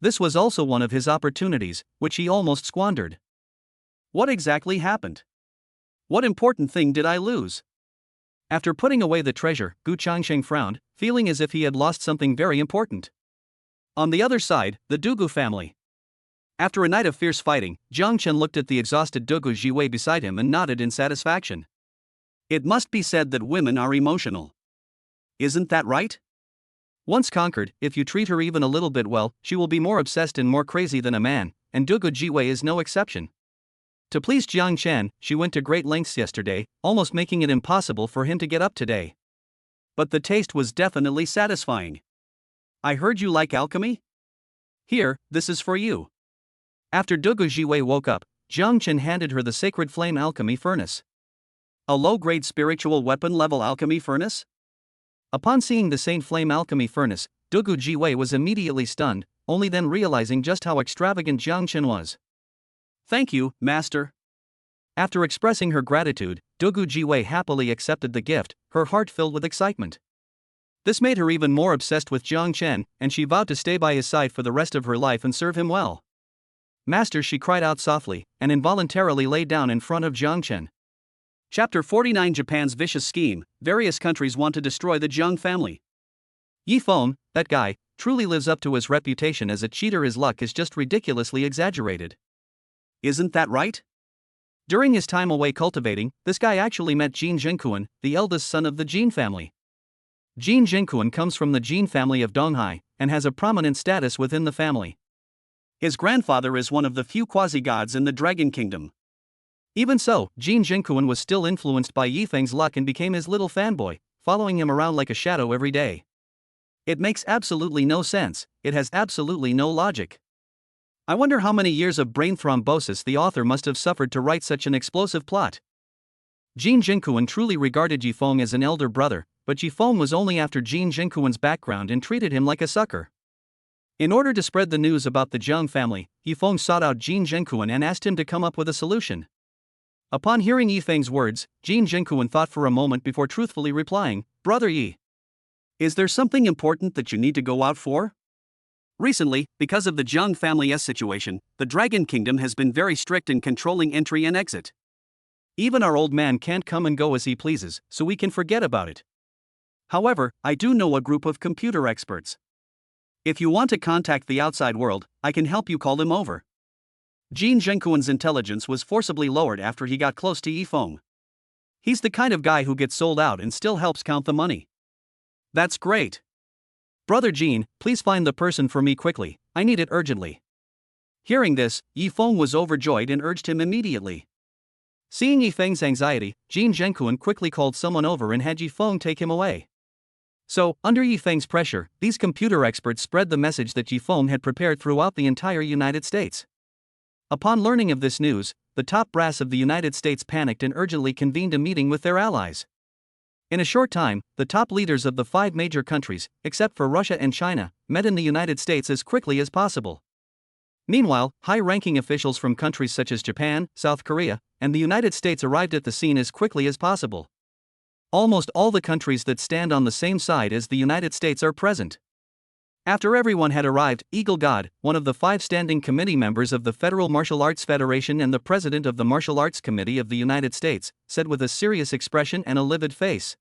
Speaker 2: This was also one of his opportunities, which he almost squandered.
Speaker 1: What exactly happened? What important thing did I lose?
Speaker 2: After putting away the treasure, Gu Changsheng frowned, feeling as if he had lost something very important.
Speaker 1: On the other side, the Dugu family. After a night of fierce fighting, Jiang Chen looked at the exhausted Dugu Jiwei beside him and nodded in satisfaction. It must be said that women are emotional. Isn't that right?
Speaker 2: Once conquered, if you treat her even a little bit well, she will be more obsessed and more crazy than a man, and Dugu Jiwei is no exception. To please Jiang Chen, she went to great lengths yesterday, almost making it impossible for him to get up today.
Speaker 1: But the taste was definitely satisfying. I heard you like alchemy? Here, this is for you.
Speaker 2: After Dugu Jiwei woke up, Jiang Chen handed her the sacred flame alchemy furnace.
Speaker 1: A low-grade spiritual weapon-level alchemy furnace?
Speaker 2: Upon seeing the Saint Flame alchemy furnace, Dugu Jiwei was immediately stunned, only then realizing just how extravagant Jiang Chen was.
Speaker 1: Thank you, master.
Speaker 2: After expressing her gratitude, Dugu Jiwei happily accepted the gift, her heart filled with excitement. This made her even more obsessed with Jiang Chen, and she vowed to stay by his side for the rest of her life and serve him well. Master, she cried out softly, and involuntarily lay down in front of Jiang Chen.
Speaker 1: Chapter 49: Japan's Vicious Scheme. Various countries want to destroy the Jiang family.
Speaker 2: Yi Feng, that guy, truly lives up to his reputation as a cheater. His luck is just ridiculously exaggerated.
Speaker 1: Isn't that right?
Speaker 2: During his time away cultivating, this guy actually met Jin Zhenkuan, the eldest son of the Jin family. Jin Zhenkuan comes from the Jin family of Donghai, and has a prominent status within the family.
Speaker 1: His grandfather is one of the few quasi-gods in the Dragon Kingdom.
Speaker 2: Even so, Jin Zhenkuan was still influenced by Yi Feng's luck and became his little fanboy, following him around like a shadow every day. It makes absolutely no sense, it has absolutely no logic. I wonder how many years of brain thrombosis the author must have suffered to write such an explosive plot. Jin Zhenkuan truly regarded Yi Feng as an elder brother, but Yi Feng was only after Jin Zhenkuan's background and treated him like a sucker. In order to spread the news about the Jiang family, Yi Feng sought out Jin Zhenkuan and asked him to come up with a solution. Upon hearing Yi Feng's words, Jin Zhenkuan thought for a moment before truthfully replying, "Brother Yi,
Speaker 1: is there something important that you need to go out for?" Recently, because of the Jiang family's situation, the Dragon Kingdom has been very strict in controlling entry and exit.
Speaker 2: Even our old man can't come and go as he pleases, so we can forget about it.
Speaker 1: However, I do know a group of computer experts. If you want to contact the outside world, I can help you call them over. Jin Zhenkuan's intelligence was forcibly lowered after he got close to Yi Feng. He's the kind of guy who gets sold out and still helps count the money. That's great.
Speaker 2: Brother Jin, please find the person for me quickly, I need it urgently.
Speaker 1: Hearing this, Yi Feng was overjoyed and urged him immediately.
Speaker 2: Seeing Yi Feng's anxiety, Jin Zhenkuan quickly called someone over and had Yi Feng take him away. So, under Yi Feng's pressure, these computer experts spread the message that Yi Feng had prepared throughout the entire United States. Upon learning of this news, the top brass of the United States panicked and urgently convened a meeting with their allies. In a short time, the top leaders of the 5 major countries, except for Russia and China, met in the United States as quickly as possible. Meanwhile, high-ranking officials from countries such as Japan, South Korea, and the United States arrived at the scene as quickly as possible. Almost all the countries that stand on the same side as the United States are present. After everyone had arrived, Eagle God, one of the 5 standing committee members of the Federal Martial Arts Federation and the president of the Martial Arts Committee of the United States, said with a serious expression and a livid face,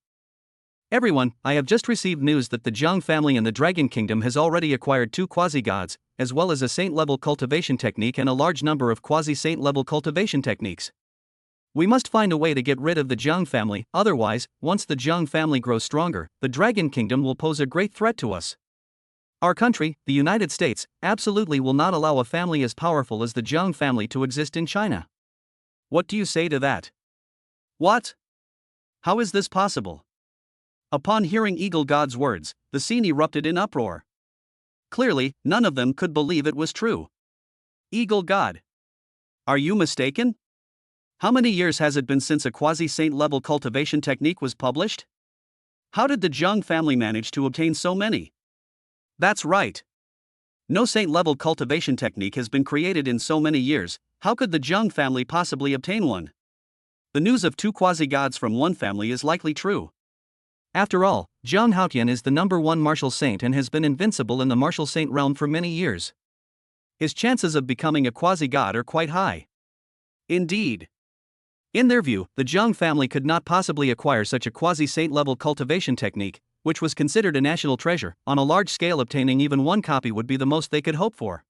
Speaker 2: "Everyone, I have just received news that the Jiang family in the Dragon Kingdom has already acquired 2 quasi-gods, as well as a saint-level cultivation technique and a large number of quasi-saint-level cultivation techniques. We must find a way to get rid of the Jiang family, otherwise, once the Jiang family grows stronger, the Dragon Kingdom will pose a great threat to us. Our country, the United States, absolutely will not allow a family as powerful as the Jiang family to exist in China."
Speaker 1: What do you say to that? What? How is this possible? Upon hearing Eagle God's words, the scene erupted in uproar. Clearly, none of them could believe it was true. Eagle God. Are you mistaken? How many years has it been since a quasi-saint level cultivation technique was published? How did the Zhang family manage to obtain so many? That's right. No saint level cultivation technique has been created in so many years. How could the Zhang family possibly obtain one? The news of two quasi-gods from one family is likely true.
Speaker 2: After all, Zhang Haotian is the #1 martial saint and has been invincible in the martial saint realm for many years. His chances of becoming a quasi-god are quite high.
Speaker 1: Indeed.
Speaker 2: In their view, the Zhang family could not possibly acquire such a quasi-saint level cultivation technique, which was considered a national treasure. On a large scale, obtaining even one copy would be the most they could hope for.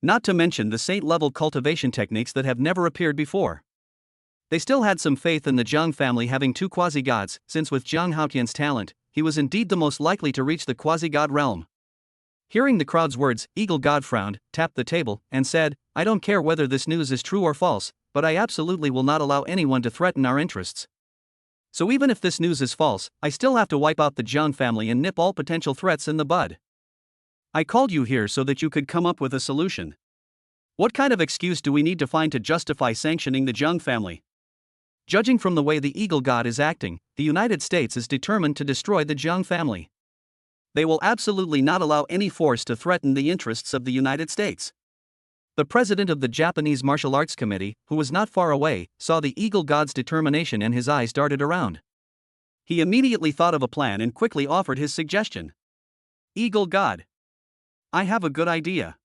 Speaker 2: Not to mention the saint level cultivation techniques that have never appeared before. They still had some faith in the Zhang family having two quasi-gods, since with Zhang Haotian's talent, he was indeed the most likely to reach the quasi-god realm. Hearing the crowd's words, Eagle God frowned, tapped the table, and said, "I don't care whether this news is true or false, but I absolutely will not allow anyone to threaten our interests. So even if this news is false, I still have to wipe out the Zhang family and nip all potential threats in the bud. I called you here so that you could come up with a solution. What kind of excuse do we need to find to justify sanctioning the Zhang family? Judging from the way the Eagle God is acting, the United States is determined to destroy the Zhang family. They will absolutely not allow any force to threaten the interests of the United States." The president of the Japanese Martial Arts Committee, who was not far away, saw the Eagle God's determination and his eyes darted around. He immediately thought of a plan and quickly offered his suggestion. "Eagle God, I have a good idea.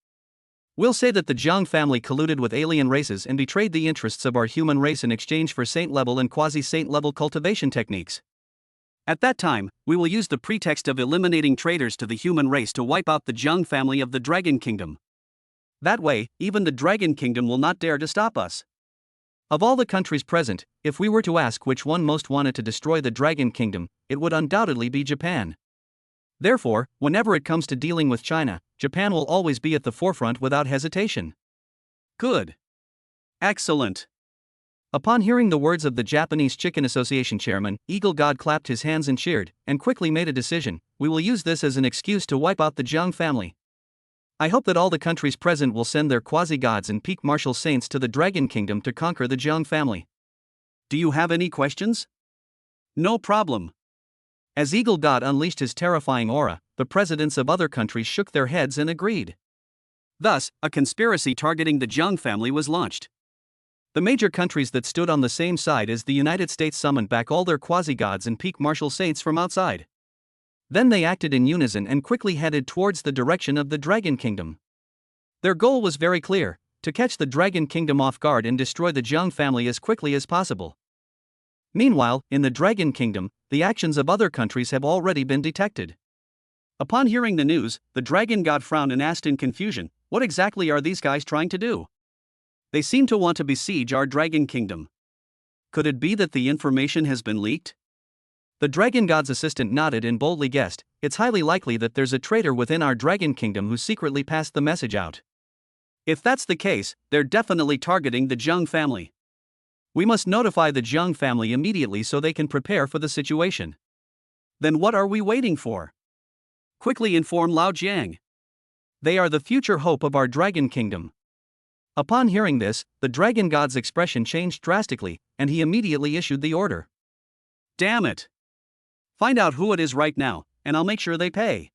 Speaker 2: We'll say that the Zhang family colluded with alien races and betrayed the interests of our human race in exchange for saint-level and quasi-saint-level cultivation techniques. At that time, we will use the pretext of eliminating traitors to the human race to wipe out the Zhang family of the Dragon Kingdom. That way, even the Dragon Kingdom will not dare to stop us." Of all the countries present, if we were to ask which one most wanted to destroy the Dragon Kingdom, it would undoubtedly be Japan. Therefore, whenever it comes to dealing with China, Japan will always be at the forefront without hesitation. Good. Excellent. Upon hearing the words of the Japanese Chicken Association chairman, Eagle God clapped his hands and cheered, and quickly made a decision. "We will use this as an excuse to wipe out the Zhang family. I hope that all the countries present will send their quasi-gods and peak martial saints to the Dragon Kingdom to conquer the Zhang family. Do you have any questions?" "No problem." As Eagle God unleashed his terrifying aura, the presidents of other countries shook their heads and agreed. Thus, a conspiracy targeting the Zhang family was launched. The major countries that stood on the same side as the United States summoned back all their quasi-gods and peak martial saints from outside. Then they acted in unison and quickly headed towards the direction of the Dragon Kingdom. Their goal was very clear: to catch the Dragon Kingdom off guard and destroy the Zhang family as quickly as possible. Meanwhile, in the Dragon Kingdom, the actions of other countries have already been detected. Upon hearing the news, the Dragon God frowned and asked in confusion, "What exactly are these guys trying to do? They seem to want to besiege our Dragon Kingdom. Could it be that the information has been leaked?" The Dragon God's assistant nodded and boldly guessed, "It's highly likely that there's a traitor within our Dragon Kingdom who secretly passed the message out. If that's the case, they're definitely targeting the Zhang family. We must notify the Zhang family immediately so they can prepare for the situation." "Then what are we waiting for? Quickly inform Lao Jiang. They are the future hope of our Dragon Kingdom." Upon hearing this, the Dragon God's expression changed drastically, and he immediately issued the order. "Damn it! Find out who it is right now, and I'll make sure they pay."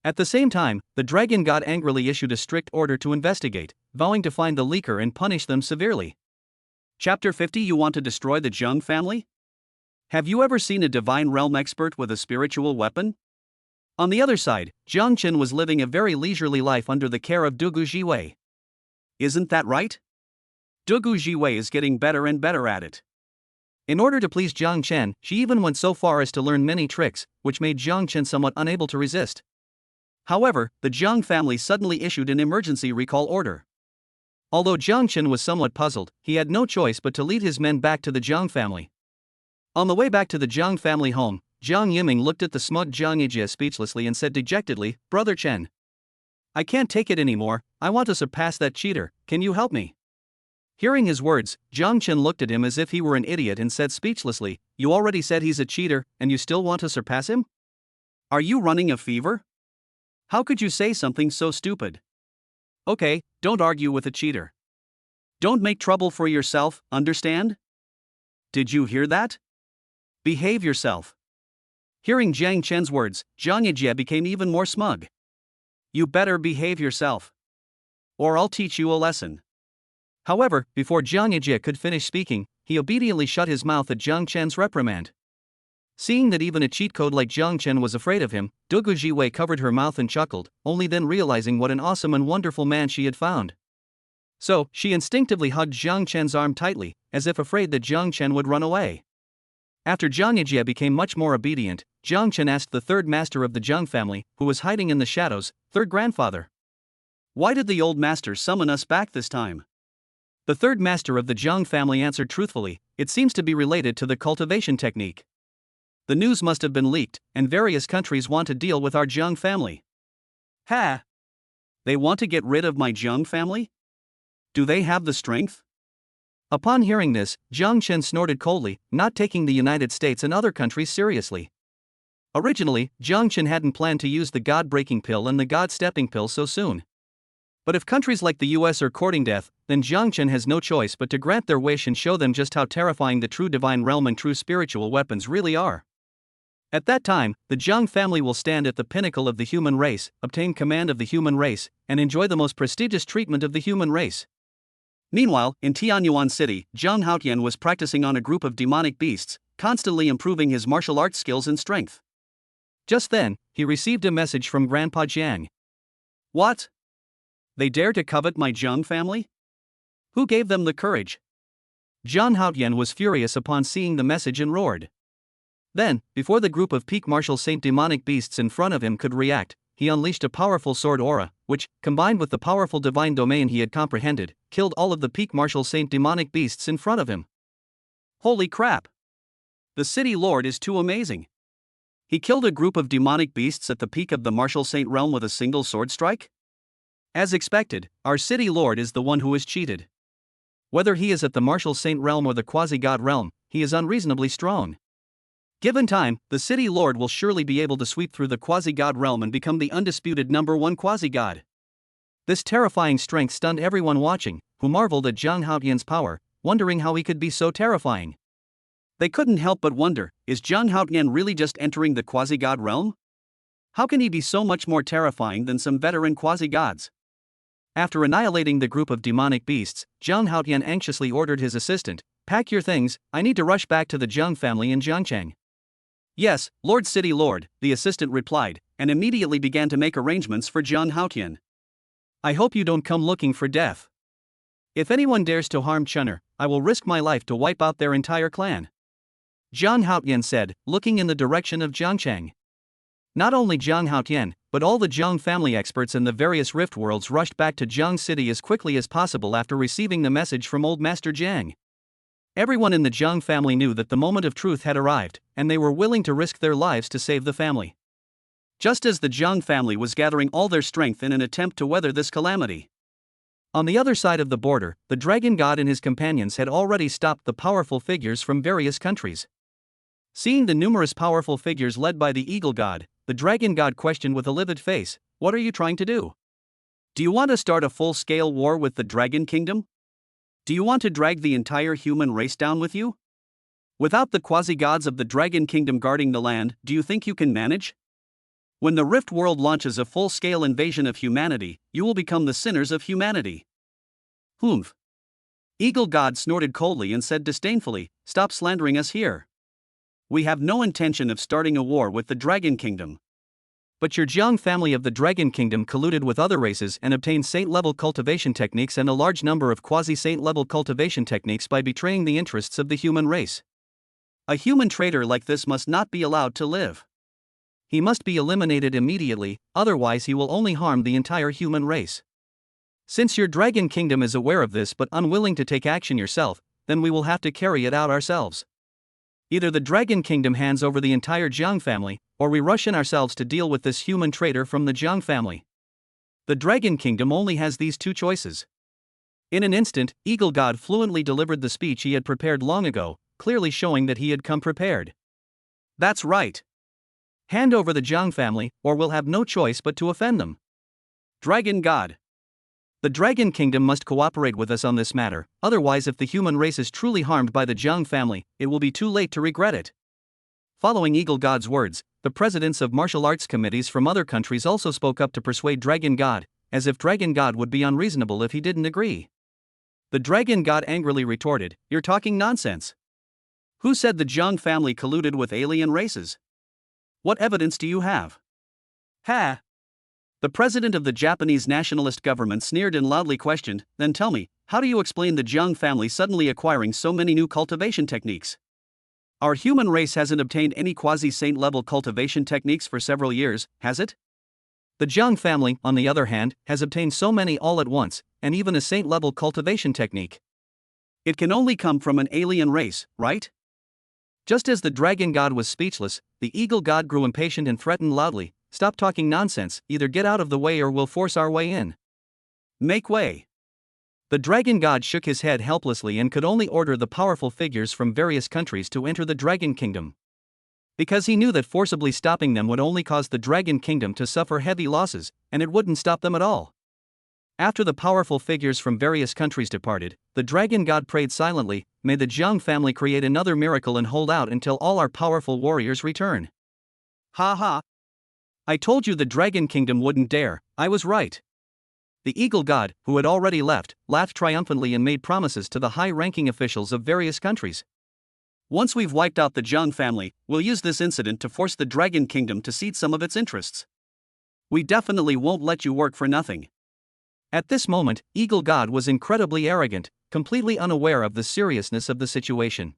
Speaker 2: At the same time, the Dragon God angrily issued a strict order to investigate, vowing to find the leaker and punish them severely. Chapter 50. You want to destroy the Zhang family? Have you ever seen a divine realm expert with a spiritual weapon? On the other side, Jiang Qin was living a very leisurely life under the care of Dugu Jiwei. Isn't that right? Dugu Jiwei is getting better and better at it. In order to please Jiang Chen, she even went so far as to learn many tricks, which made Jiang Chen somewhat unable to resist. However, the Zhang family suddenly issued an emergency recall order. Although Jiang Chen was somewhat puzzled, he had no choice but to lead his men back to the Zhang family. On the way back to the Zhang family home, Jiang Yiming looked at the smug Jiang Yijie speechlessly and said dejectedly, "Brother Chen, I can't take it anymore. I want to surpass that cheater. Can you help me?" Hearing his words, Jiang Chen looked at him as if he were an idiot and said speechlessly, "You already said he's a cheater, and you still want to surpass him?
Speaker 1: Are you running a fever? How could you say something so stupid? Okay, don't argue with a cheater. Don't make trouble for yourself, understand? Did you hear that? Behave yourself."
Speaker 2: Hearing Jiang Chen's words, Zhang Yijie became even more smug.
Speaker 1: "You better behave yourself, or I'll teach you a lesson."
Speaker 2: However, before Zhang Yijie could finish speaking, he obediently shut his mouth at Jiang Chen's reprimand. Seeing that even a cheat code like Jiang Chen was afraid of him, Dugu Jiwei covered her mouth and chuckled, only then realizing what an awesome and wonderful man she had found. So, she instinctively hugged Jiang Chen's arm tightly, as if afraid that Jiang Chen would run away. After Zhang Yijie became much more obedient, Jiang Chen asked the third master of the Jiang family, who was hiding in the shadows, "Third grandfather,
Speaker 1: why did the old master summon us back this time?"
Speaker 2: The third master of the Jiang family answered truthfully, "It seems to be related to the cultivation technique. The news must have been leaked, and various countries want to deal with our Jiang family."
Speaker 1: Ha! They want to get rid of my Jiang family? Do they have the strength?
Speaker 2: Upon hearing this, Jiang Chen snorted coldly, not taking the United States and other countries seriously. Originally, Jiang Chen hadn't planned to use the God-breaking pill and the God-stepping pill so soon. But if countries like the US are courting death, then Jiang Chen has no choice but to grant their wish and show them just how terrifying the true divine realm and true spiritual weapons really are. At that time, the Jiang family will stand at the pinnacle of the human race, obtain command of the human race, and enjoy the most prestigious treatment of the human race.
Speaker 1: Meanwhile, in Tianyuan City, Zhang Haotian was practicing on a group of demonic beasts, constantly improving his martial arts skills and strength.
Speaker 2: Just then, he received a message from Grandpa Jiang.
Speaker 1: "What? They dare to covet my Jiang family? Who gave them the courage?"
Speaker 2: Zhang Haotian was furious upon seeing the message and roared. Then, before the group of peak martial saint demonic beasts in front of him could react, he unleashed a powerful sword aura, which, combined with the powerful divine domain he had comprehended, killed all of the peak martial saint demonic beasts in front of him.
Speaker 1: Holy crap! The city lord is too amazing. He killed a group of demonic beasts at the peak of the martial saint realm with a single sword strike? As expected, our city lord is the one who is cheated.
Speaker 2: Whether he is at the martial saint realm or the quasi-god realm, he is unreasonably strong. Given time, the city lord will surely be able to sweep through the quasi-god realm and become the undisputed #1 quasi-god. This terrifying strength stunned everyone watching, who marveled at Zhang Haotian's power, wondering how he could be so terrifying.
Speaker 1: They couldn't help but wonder, is Zhang Haotian really just entering the quasi-god realm? How can he be so much more terrifying than some veteran quasi-gods?
Speaker 2: After annihilating the group of demonic beasts, Zhang Haotian anxiously ordered his assistant, "Pack your things, I need to rush back to the Jiang family in Jiangcheng."
Speaker 1: "Yes, Lord City Lord," the assistant replied, and immediately began to make arrangements for Zhang Haotian.
Speaker 2: "I hope you don't come looking for death. If anyone dares to harm Chun'er, I will risk my life to wipe out their entire clan," Zhang Haotian said, looking in the direction of Jiangcheng. Not only Zhang Haotian, but all the Jiang family experts in the various rift worlds rushed back to Jiang City as quickly as possible after receiving the message from Old Master Jiang. Everyone in the Jiang family knew that the moment of truth had arrived, and they were willing to risk their lives to save the family.
Speaker 1: Just as the Jiang family was gathering all their strength in an attempt to weather this calamity.
Speaker 2: On the other side of the border, the dragon god and his companions had already stopped the powerful figures from various countries. Seeing the numerous powerful figures led by the eagle god, the dragon god questioned with a livid face, "What are you trying to do?
Speaker 1: Do you want to start a full-scale war with the Dragon Kingdom? Do you want to drag the entire human race down with you? Without the quasi-gods of the Dragon Kingdom guarding the land, do you think you can manage? When the Rift World launches a full-scale invasion of humanity, you will become the sinners of humanity." "Humph." Eagle God snorted coldly and said disdainfully, "Stop slandering us here. We have no intention of starting a war with the Dragon Kingdom."
Speaker 2: "But your Jiang family of the Dragon Kingdom colluded with other races and obtained saint-level cultivation techniques and a large number of quasi-saint-level cultivation techniques by betraying the interests of the human race.
Speaker 1: A human traitor like this must not be allowed to live.
Speaker 2: He must be eliminated immediately, otherwise he will only harm the entire human race. Since your Dragon Kingdom is aware of this but unwilling to take action yourself, then we will have to carry it out ourselves. Either the Dragon Kingdom hands over the entire Jiang family, or we rush in ourselves to deal with this human traitor from the Jiang family. The Dragon Kingdom only has these two choices. In an instant, Eagle God fluently delivered the speech he had prepared long ago, clearly showing that he had come prepared.
Speaker 1: That's right.
Speaker 2: Hand over the Jiang family, or we'll have no choice but to offend them.
Speaker 1: Dragon God.
Speaker 2: The Dragon Kingdom must cooperate with us on this matter, otherwise if the human race is truly harmed by the Jiang family, it will be too late to regret it. Following Eagle God's words, the presidents of martial arts committees from other countries also spoke up to persuade Dragon God, as if Dragon God would be unreasonable if he didn't agree. The Dragon God angrily retorted, "You're talking nonsense. Who said the Jiang family colluded with alien races? What evidence do you have?" Ha! The president of the Japanese nationalist government sneered and loudly questioned, "Then tell me, how do you explain the Jiang family suddenly acquiring so many new cultivation techniques? Our human race hasn't obtained any quasi-saint level cultivation techniques for several years, has it? The Jiang family, on the other hand, has obtained so many all at once, and even a saint-level cultivation technique.
Speaker 1: It can only come from an alien race, right?"
Speaker 2: Just as the Dragon God was speechless, the Eagle God grew impatient and threatened loudly, "Stop talking nonsense, either get out of the way or we'll force our way in."
Speaker 1: Make way.
Speaker 2: The Dragon God shook his head helplessly and could only order the powerful figures from various countries to enter the Dragon Kingdom. Because he knew that forcibly stopping them would only cause the Dragon Kingdom to suffer heavy losses, and it wouldn't stop them at all. After the powerful figures from various countries departed, the Dragon God prayed silently, "May the Jiang family create another miracle and hold out until all our powerful warriors return."
Speaker 1: Ha ha!
Speaker 2: I told you the Dragon Kingdom wouldn't dare, I was right. The Eagle God, who had already left, laughed triumphantly and made promises to the high-ranking officials of various countries.
Speaker 1: "Once we've wiped out the Jiang family, we'll use this incident to force the Dragon Kingdom to cede some of its interests. We definitely won't let you work for nothing."
Speaker 2: At this moment, Eagle God was incredibly arrogant, completely unaware of the seriousness of the situation.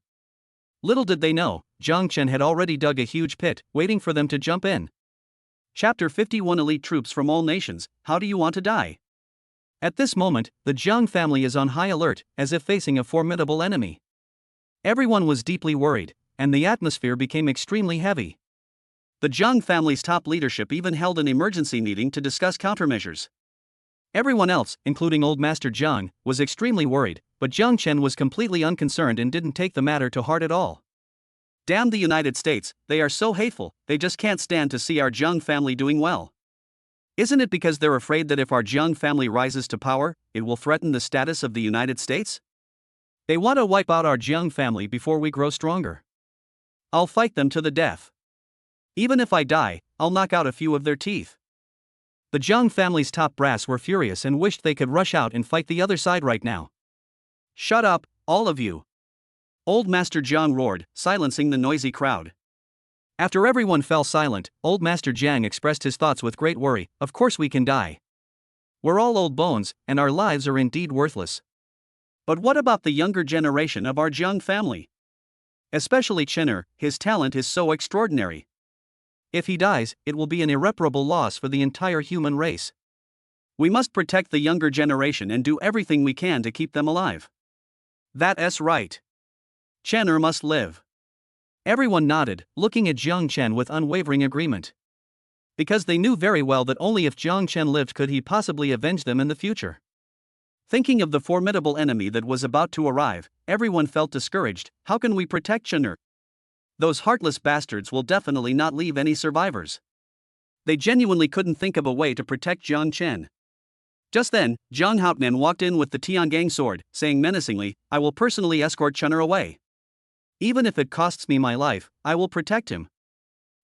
Speaker 2: Little did they know, Zhang Chen had already dug a huge pit, waiting for them to jump in.
Speaker 1: Chapter 51 Elite Troops from All Nations, How Do You Want to Die?
Speaker 2: At this moment, the Jiang family is on high alert, as if facing a formidable enemy. Everyone was deeply worried, and the atmosphere became extremely heavy.
Speaker 1: The Jiang family's top leadership even held an emergency meeting to discuss countermeasures.
Speaker 2: Everyone else, including Old Master Jiang, was extremely worried, but Jiang Chen was completely unconcerned and didn't take the matter to heart at all.
Speaker 1: "Damn the United States, they are so hateful, they just can't stand to see our Jiang family doing well. Isn't it because they're afraid that if our Jiang family rises to power, it will threaten the status of the United States? They want to wipe out our Jiang family before we grow stronger. I'll fight them to the death. Even if I die, I'll knock out a few of their teeth."
Speaker 2: The Jiang family's top brass were furious and wished they could rush out and fight the other side right now.
Speaker 1: "Shut up, all of you!" Old Master Jiang roared, silencing the noisy crowd.
Speaker 2: After everyone fell silent, Old Master Jiang expressed his thoughts with great worry. "Of course we can die. We're all old bones, and our lives are indeed worthless.
Speaker 1: But what about the younger generation of our Jiang family? Especially Chen'er, his talent is so extraordinary.
Speaker 2: If he dies, it will be an irreparable loss for the entire human race.
Speaker 1: We must protect the younger generation and do everything we can to keep them alive. That's right. Chen'er must live."
Speaker 2: Everyone nodded, looking at Jiang Chen with unwavering agreement. Because they knew very well that only if Jiang Chen lived could he possibly avenge them in the future.
Speaker 1: Thinking of the formidable enemy that was about to arrive, everyone felt discouraged. How can we protect Chen'er? Those heartless bastards will definitely not leave any survivors. They genuinely couldn't think of a way to protect Jiang Chen. Just then, Zhang Haotian walked in with the Tiangang sword, saying menacingly, "I will personally escort Chen'er away. Even if it costs me my life, I will protect him."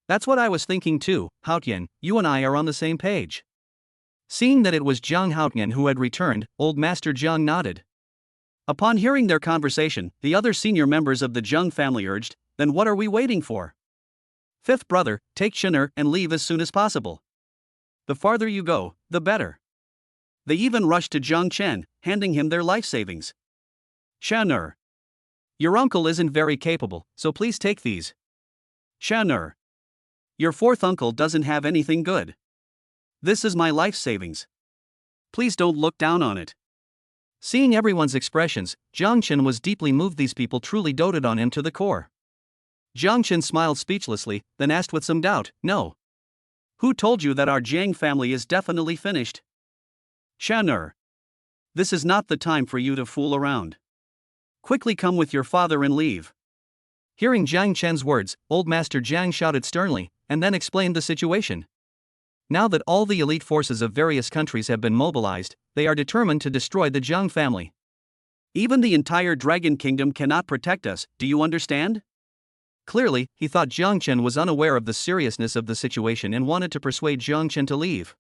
Speaker 2: "That's what I was thinking too, Haotian, you and I are on the same page." Seeing that it was Zhang Haotian who had returned, Old Master Jiang nodded.
Speaker 1: Upon hearing their conversation, the other senior members of the Jiang family urged, "Then what are we waiting for? Fifth brother, take Chen'er and leave as soon as possible. The farther you go, the better." They even rushed to Jiang Chen, handing him their life savings. "Chen'er, your uncle isn't very capable, so please take these. Chen'er, your fourth uncle doesn't have anything good. This is my life savings. Please don't look down on it."
Speaker 2: Seeing everyone's expressions, Jiang Chen was deeply moved. These people truly doted on him to the core. Jiang Chen smiled speechlessly, then asked with some doubt, "No.
Speaker 1: Who told you that our Jiang family is definitely finished? Chen'er, This is not the time for you to fool around. Quickly come with your father and leave.
Speaker 2: Hearing Jiang Chen's words, Old Master Jiang shouted sternly, and then explained the situation. Now that all the elite forces of various countries have been mobilized, they are determined to destroy the Jiang family.
Speaker 1: Even the entire Dragon Kingdom cannot protect us, do you understand?
Speaker 2: Clearly, he thought Jiang Chen was unaware of the seriousness of the situation and wanted to persuade Jiang Chen to leave.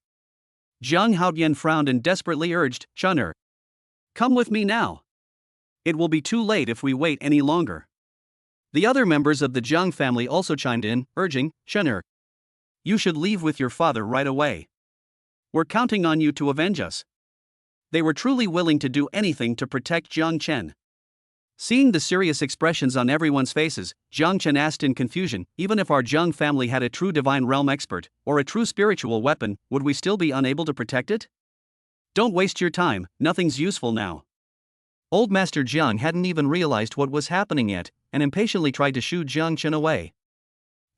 Speaker 1: Jiang Haoyan frowned and desperately urged, Chun'er, come with me now. It will be too late if we wait any longer. The other members of the Jiang family also chimed in, urging, Chun'er, you should leave with your father right away. We're counting on you to avenge us. They were truly willing to do anything to protect Jiang Chen. Seeing the serious expressions on everyone's faces, Jiang Chen asked in confusion, even if our Jiang family had a true divine realm expert, or a true spiritual weapon, would we still be unable to protect it? Don't waste your time, nothing's useful now.
Speaker 2: Old Master Jiang hadn't even realized what was happening yet, and impatiently tried to shoo Jiang Chen away.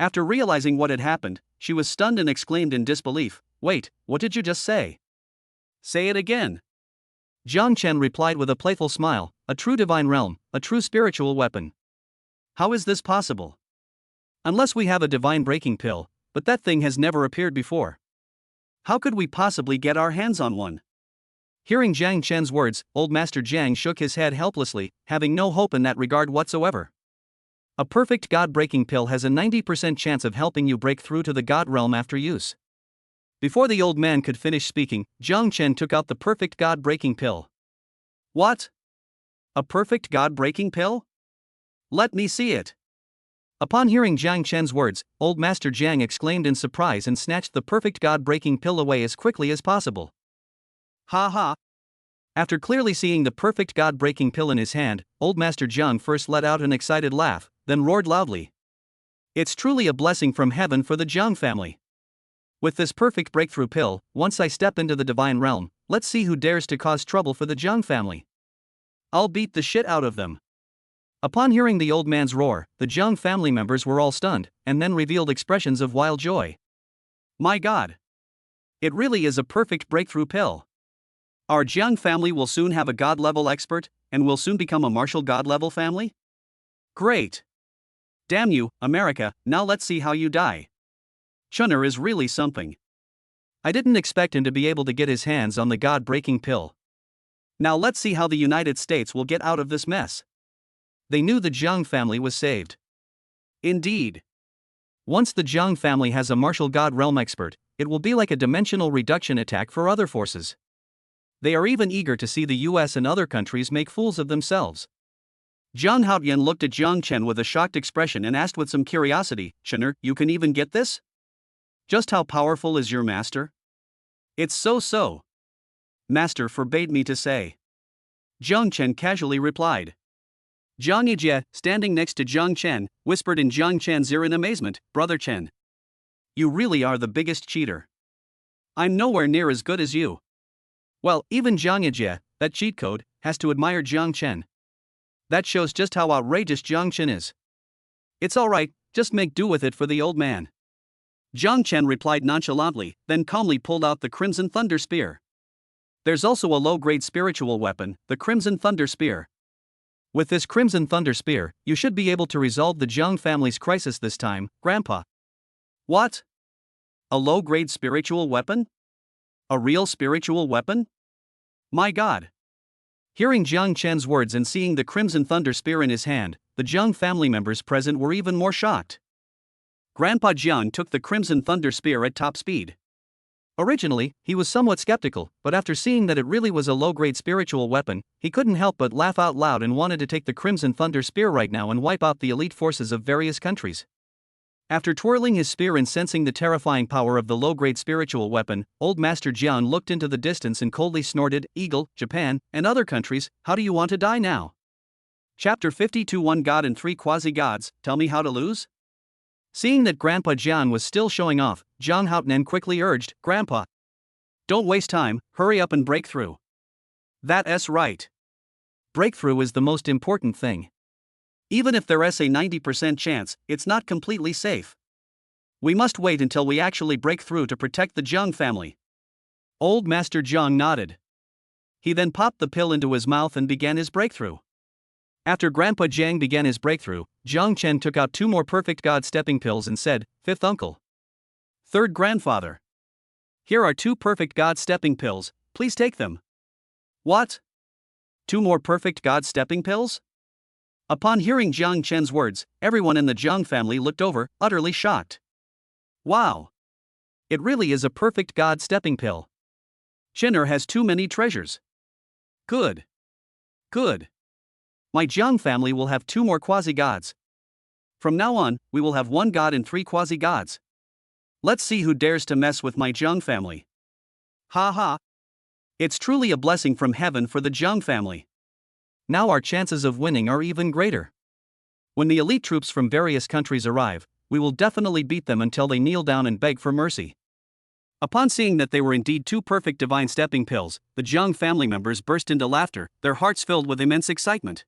Speaker 1: After realizing what had happened, she was stunned and exclaimed in disbelief, wait, what did you just say? Say it again.
Speaker 2: Jiang Chen replied with a playful smile, a true divine realm, a true spiritual weapon.
Speaker 1: How is this possible?
Speaker 2: Unless we have a divine breaking pill, but that thing has never appeared before.
Speaker 1: How could we possibly get our hands on one?
Speaker 2: Hearing Jiang Chen's words, Old Master Jiang shook his head helplessly, having no hope in that regard whatsoever. A perfect God-breaking pill has a 90% chance of helping you break through to the God realm after use. Before the old man could finish speaking, Jiang Chen took out the perfect God-breaking pill.
Speaker 1: What? A perfect God-breaking pill? Let me see it.
Speaker 2: Upon hearing Jiang Chen's words, Old Master Jiang exclaimed in surprise and snatched the perfect God-breaking pill away as quickly as possible.
Speaker 1: Ha ha.
Speaker 2: After clearly seeing the perfect God-breaking pill in his hand, Old Master Jiang first let out an excited laugh, then roared loudly. It's truly a blessing from heaven for the Jiang family. With this perfect breakthrough pill, once I step into the divine realm, let's see who dares to cause trouble for the Jiang family.
Speaker 1: I'll beat the shit out of them.
Speaker 2: Upon hearing the old man's roar, the Jiang family members were all stunned, and then revealed expressions of wild joy.
Speaker 1: My God! It really is a perfect breakthrough pill. Our Jiang family will soon have a God-level expert, and will soon become a martial God-level family? Great! Damn you, America, now let's see how you die. Chun'er is really something.
Speaker 2: I didn't expect him to be able to get his hands on the God-breaking pill.
Speaker 1: Now let's see how the United States will get out of this mess.
Speaker 2: They knew the Jiang family was saved.
Speaker 1: Indeed.
Speaker 2: Once the Jiang family has a martial God realm expert, it will be like a dimensional reduction attack for other forces. They are even eager to see the US and other countries make fools of themselves.
Speaker 1: Jiang Haoyan looked at Jiang Chen with a shocked expression and asked with some curiosity, Chun'er, you can even get this? Just how powerful is your master? It's so. Master forbade me to say. Jiang Chen casually replied. Jiang Yijie, standing next to Jiang Chen, whispered in Jiang Chen's ear in amazement, Brother Chen. You really are the biggest cheater. I'm nowhere near as good as you.
Speaker 2: Well, even Jiang Yijie, that cheat code, has to admire Jiang Chen. That shows just how outrageous Jiang Chen is.
Speaker 1: It's alright, just make do with it for the old man. Jiang Chen replied nonchalantly, then calmly pulled out the Crimson Thunder Spear. There's also a low-grade spiritual weapon, the Crimson Thunder Spear.
Speaker 2: With this Crimson Thunder Spear, you should be able to resolve the Jiang family's crisis this time, Grandpa.
Speaker 1: What? A low-grade spiritual weapon? A real spiritual weapon? My God!
Speaker 2: Hearing Jiang Chen's words and seeing the Crimson Thunder Spear in his hand, the Jiang family members present were even more shocked.
Speaker 1: Grandpa Jiang took the Crimson Thunder Spear at top speed.
Speaker 2: Originally, he was somewhat skeptical, but after seeing that it really was a low-grade spiritual weapon, he couldn't help but laugh out loud and wanted to take the Crimson Thunder Spear right now and wipe out the elite forces of various countries. After twirling his spear and sensing the terrifying power of the low-grade spiritual weapon, Old Master Jiang looked into the distance and coldly snorted, Eagle, Japan, and other countries, how do you want to die now? Chapter 52 One God and Three Quasi-Gods, tell me how to lose? Seeing that Grandpa Jiang was still showing off, Jiang Haoyan quickly urged, Grandpa, don't waste time, hurry up and break through. That's right. Breakthrough is the most important thing. Even if there's a 90% chance, it's not completely safe. We must wait until we actually break through to protect the Jiang family. Old Master Jiang nodded.
Speaker 1: He then popped the pill into his mouth and began his breakthrough. After Grandpa Jiang began his breakthrough, Jiang Chen took out 2 more perfect God stepping pills and said, "Fifth uncle. Third grandfather. Here are 2 perfect God stepping pills, please take them." What? 2 more perfect God stepping pills? Upon hearing Jiang Chen's words, everyone in the Jiang family looked over, utterly shocked. Wow! It really is a perfect God stepping pill. Chen'er has too many treasures. Good. Good. My Jiang family will have 2 more quasi-gods. From now on, we will have 1 god and 3 quasi-gods. Let's see who dares to mess with my Jiang family. Ha ha. It's truly a blessing from heaven for the Jiang family. Now our chances of winning are even greater. When the elite troops from various countries arrive, we will definitely beat them until they kneel down and beg for mercy. Upon seeing that they were indeed 2 perfect divine stepping pills, the Jiang family members burst into laughter, their hearts filled with immense excitement.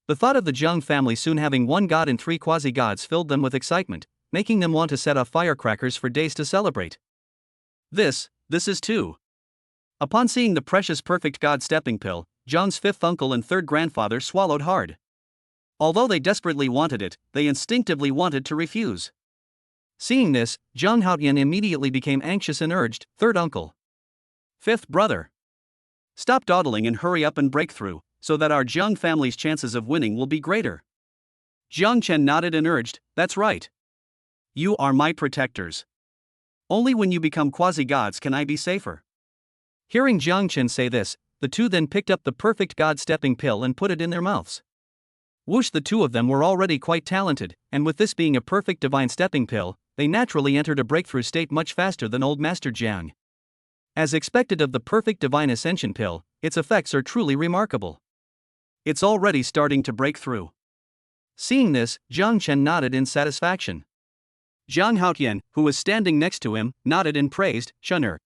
Speaker 1: The thought of the Jiang family soon having 1 god and 3 quasi-gods filled them with excitement, making them want to set off firecrackers for days to celebrate. This is too. Upon seeing the precious perfect God stepping pill, Jiang's 5th uncle and 3rd grandfather swallowed hard. Although they desperately wanted it, they instinctively wanted to refuse. Seeing this, Jiang Haotian immediately became anxious and urged, "Third uncle. 5th brother. Stop dawdling and hurry up and break through, so that our Jiang family's chances of winning will be greater." Jiang Chen nodded and urged, "That's right. You are my protectors. Only when you become quasi-gods can I be safer." Hearing Jiang Chen say this, the 2 then picked up the perfect God stepping pill and put it in their mouths. Whoosh, the 2 of them were already quite talented, and with this being a perfect divine stepping pill, they naturally entered a breakthrough state much faster than old Master Jiang. As expected of the perfect divine ascension pill, its effects are truly remarkable. It's already starting to break through. Seeing this, Jiang Chen nodded in satisfaction. Jiang Haotian, who was standing next to him, nodded and praised, "Chen'er.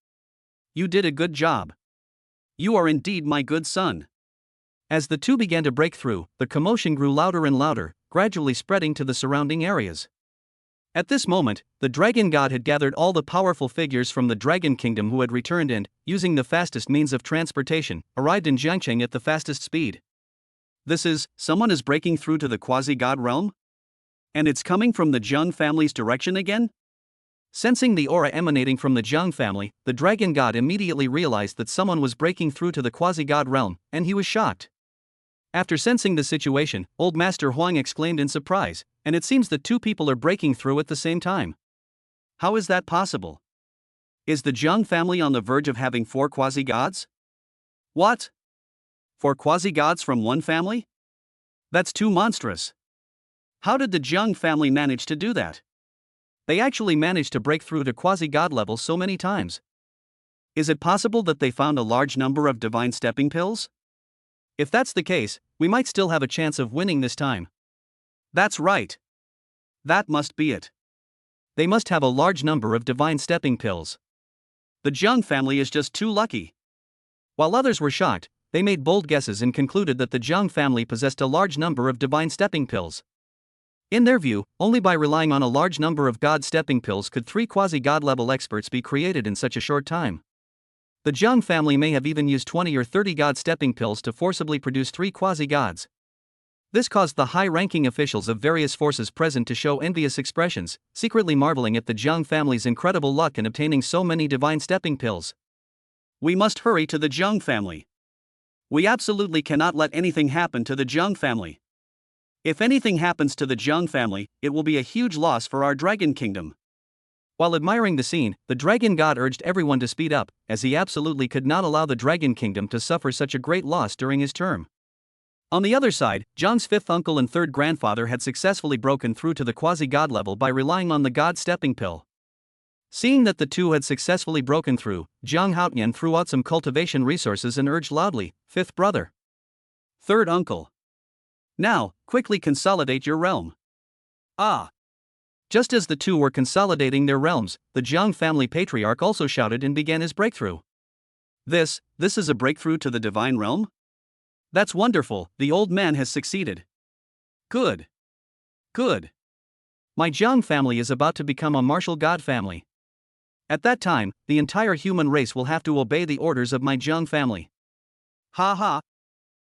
Speaker 1: You did a good job. You are indeed my good son." As the 2 began to break through, the commotion grew louder and louder, gradually spreading to the surrounding areas. At this moment, the dragon god had gathered all the powerful figures from the dragon kingdom who had returned and, using the fastest means of transportation, arrived in Jiangcheng at the fastest speed. Someone is breaking through to the quasi-god realm? And it's coming from the Jiang family's direction again? Sensing the aura emanating from the Jiang family, the dragon god immediately realized that someone was breaking through to the quasi-god realm, and he was shocked. After sensing the situation, old Master Huang exclaimed in surprise, "And it seems that 2 people are breaking through at the same time. How is that possible? Is the Jiang family on the verge of having 4 quasi-gods? What? 4 quasi-gods from 1 family? That's too monstrous. How did the Jiang family manage to do that? They actually managed to break through to quasi-god level so many times. Is it possible that they found a large number of divine stepping pills? If that's the case, we might still have a chance of winning this time." That's right. That must be it. They must have a large number of divine stepping pills. The Jiang family is just too lucky. While others were shocked, they made bold guesses and concluded that the Jiang family possessed a large number of divine stepping pills. In their view, only by relying on a large number of god stepping pills could 3 quasi-god level experts be created in such a short time. The Jiang family may have even used 20 or 30 god stepping pills to forcibly produce 3 quasi-gods. This caused the high-ranking officials of various forces present to show envious expressions, secretly marveling at the Jiang family's incredible luck in obtaining so many divine stepping pills. We must hurry to the Jiang family. We absolutely cannot let anything happen to the Jiang family. If anything happens to the Jiang family, it will be a huge loss for our dragon kingdom. While admiring the scene, the dragon god urged everyone to speed up, as he absolutely could not allow the dragon kingdom to suffer such a great loss during his term. On the other side, Jiang's 5th uncle and 3rd grandfather had successfully broken through to the quasi-god level by relying on the god stepping pill. Seeing that the 2 had successfully broken through, Jiang Haotian threw out some cultivation resources and urged loudly, "5th brother. 3rd uncle. Now, quickly consolidate your realm." Ah! Just as the 2 were consolidating their realms, the Jiang family patriarch also shouted and began his breakthrough. This is a breakthrough to the divine realm? That's wonderful, the old man has succeeded. Good. Good. My Jiang family is about to become a martial god family. At that time, the entire human race will have to obey the orders of my Jiang family. Ha ha.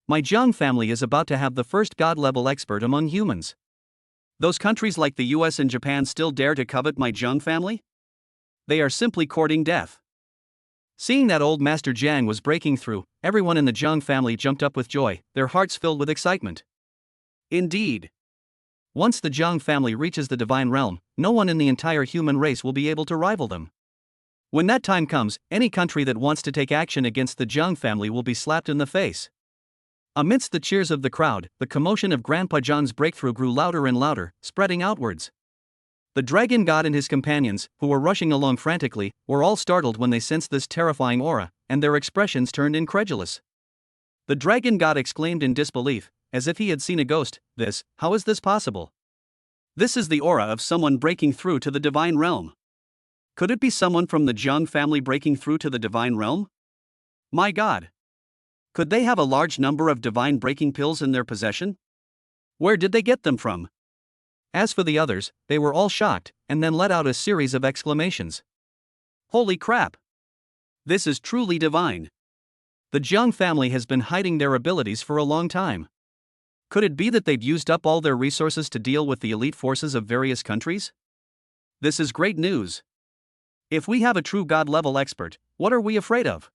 Speaker 2: My Jiang family is about to have the first god-level expert among humans.
Speaker 1: Those countries like the US and Japan still dare to covet my Jiang family? They are simply courting death.
Speaker 2: Seeing that old Master Jiang was breaking through, everyone in the Jiang family jumped up with joy, their hearts filled with excitement.
Speaker 1: Indeed.
Speaker 2: Once the Jiang family reaches the divine realm, no one in the entire human race will be able to rival them. When that time comes, any country that wants to take action against the Jiang family will be slapped in the face. Amidst the cheers of the crowd, the commotion of Grandpa Jiang's breakthrough grew louder and louder, spreading outwards. The dragon god and his companions, who were rushing along frantically, were all startled when they sensed this terrifying aura, and their expressions turned incredulous. The dragon god exclaimed in disbelief, as if he had seen a ghost, how is this possible?
Speaker 1: This is the aura of someone breaking through to the divine realm. Could it be someone from the Jiang family breaking through to the divine realm? My god! Could they have a large number of divine breaking pills in their possession? Where did they get them from?
Speaker 2: As for the others, they were all shocked, and then let out a series of exclamations.
Speaker 1: Holy crap! This is truly divine.
Speaker 2: The Jiang family has been hiding their abilities for a long time. Could it be that they've used up all their resources to deal with the elite forces of various countries?
Speaker 1: This is great news. If we have a true god-level expert, what are we afraid of?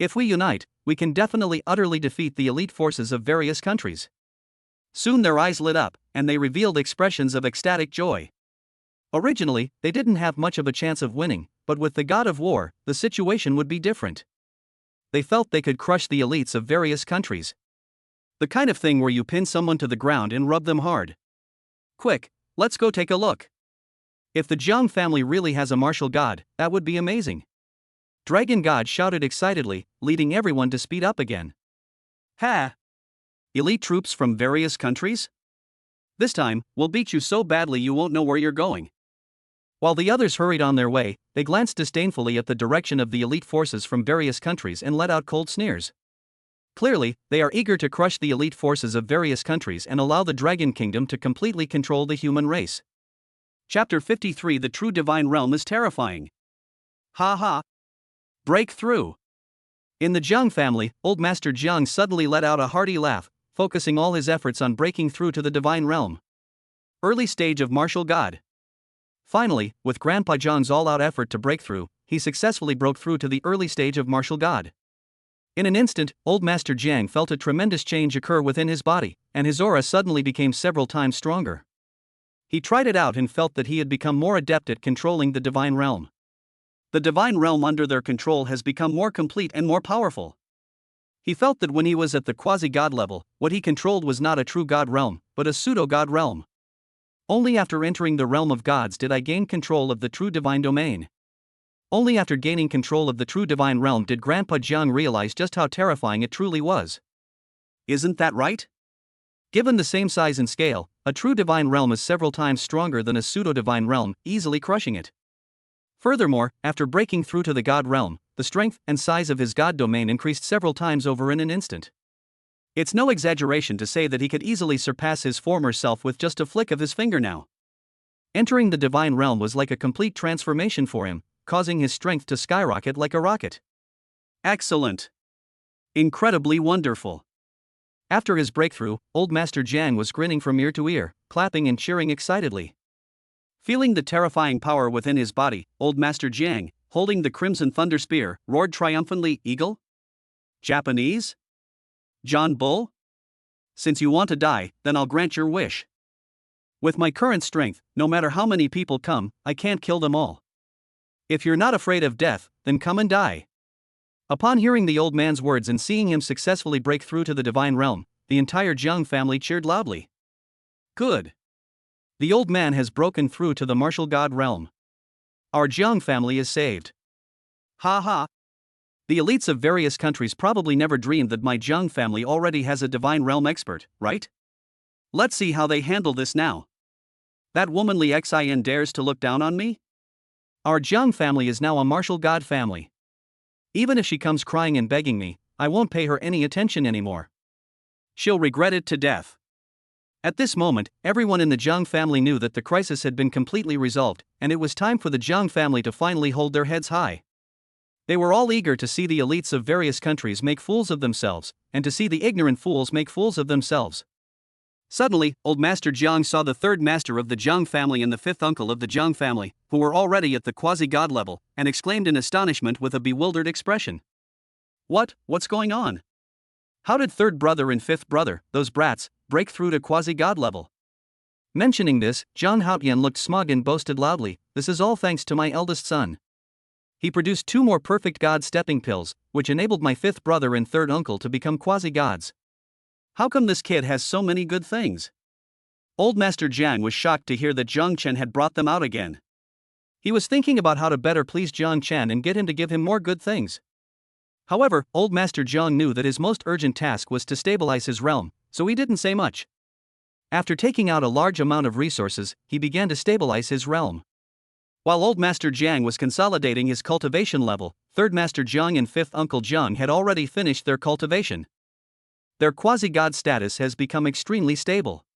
Speaker 2: If we unite, we can definitely utterly defeat the elite forces of various countries.
Speaker 1: Soon their eyes lit up, and they revealed expressions of ecstatic joy.
Speaker 2: Originally, they didn't have much of a chance of winning, but with the god of war, the situation would be different. They felt they could crush the elites of various countries.
Speaker 1: The kind of thing where you pin someone to the ground and rub them hard. Quick, let's go take a look.
Speaker 2: If the Jiang family really has a martial god, that would be amazing. Dragon God shouted excitedly, leading everyone to speed up again.
Speaker 1: Ha! Elite troops from various countries? This time, we'll beat you so badly you won't know where you're going.
Speaker 2: While the others hurried on their way, they glanced disdainfully at the direction of the elite forces from various countries and let out cold sneers. Clearly, they are eager to crush the elite forces of various countries and allow the Dragon Kingdom to completely control the human race.
Speaker 1: Chapter 53 The True Divine Realm is terrifying. Ha ha! Breakthrough!
Speaker 2: In the Jiang family, old Master Jiang suddenly let out a hearty laugh, focusing all his efforts on breaking through to the divine realm.
Speaker 1: Early stage of martial god.
Speaker 2: Finally, with Grandpa Jiang's all-out effort to break through, he successfully broke through to the early stage of martial god. In an instant, old Master Jiang felt a tremendous change occur within his body, and his aura suddenly became several times stronger. He tried it out and felt that he had become more adept at controlling the divine realm.
Speaker 1: The divine realm under their control has become more complete and more powerful. He felt that when he was at the quasi-god level, what he controlled was not a true god realm, but a pseudo-god realm. Only after entering the realm of gods did I gain control of the true divine domain. Only after gaining control of the true divine realm did Grandpa Jiang realize just how terrifying it truly was. Isn't that right?
Speaker 2: Given the same size and scale, a true divine realm is several times stronger than a pseudo-divine realm, easily crushing it. Furthermore, after breaking through to the god realm, the strength and size of his god domain increased several times over in an instant.
Speaker 1: It's no exaggeration to say that he could easily surpass his former self with just a flick of his finger now.
Speaker 2: Entering the divine realm was like a complete transformation for him, causing his strength to skyrocket like a rocket.
Speaker 1: Excellent. Incredibly wonderful.
Speaker 2: After his breakthrough, old Master Jiang was grinning from ear to ear, clapping and cheering excitedly.
Speaker 1: Feeling the terrifying power within his body, old Master Jiang, holding the Crimson Thunder Spear, roared triumphantly, "Eagle? Japanese? John Bull? Since you want to die, then I'll grant your wish. With my current strength, no matter how many people come, I can't kill them all. If you're not afraid of death, then come and die."
Speaker 2: Upon hearing the old man's words and seeing him successfully break through to the divine realm, the entire Jiang family cheered loudly.
Speaker 1: Good.
Speaker 2: The old man has broken through to the martial god realm. Our Jiang family is saved.
Speaker 1: Ha ha.
Speaker 2: The elites of various countries probably never dreamed that my Jiang family already has a divine realm expert, right?
Speaker 1: Let's see how they handle this now. That womanly Xin dares to look down on me?
Speaker 2: Our Jiang family is now a martial god family. Even if she comes crying and begging me, I won't pay her any attention anymore.
Speaker 1: She'll regret it to death.
Speaker 2: At this moment, everyone in the Jiang family knew that the crisis had been completely resolved, and it was time for the Jiang family to finally hold their heads high. They were all eager to see the elites of various countries make fools of themselves, and to see the ignorant fools make fools of themselves.
Speaker 1: Suddenly, old Master Jiang saw the third master of the Jiang family and the fifth uncle of the Jiang family, who were already at the quasi-god level, and exclaimed in astonishment with a bewildered expression. What's going on? How did third brother and fifth brother, those brats, break through to quasi-god level? Mentioning this, Zhang Haotian looked smug and boasted loudly, "This is all thanks to my eldest son. He produced 2 more perfect god stepping pills, which enabled my fifth brother and third uncle to become quasi-gods. How come this kid has so many good things?" Old Master Jiang was shocked to hear that Zhang Chen had brought them out again. He was thinking about how to better please Zhang Chen and get him to give him more good things. However, Old Master Jiang knew that his most urgent task was to stabilize his realm, so he didn't say much. After taking out a large amount of resources, he began to stabilize his realm. While Old Master Jiang was consolidating his cultivation level, Third Master Jiang and Fifth Uncle Jiang had already finished their cultivation. Their quasi-god status has become extremely stable.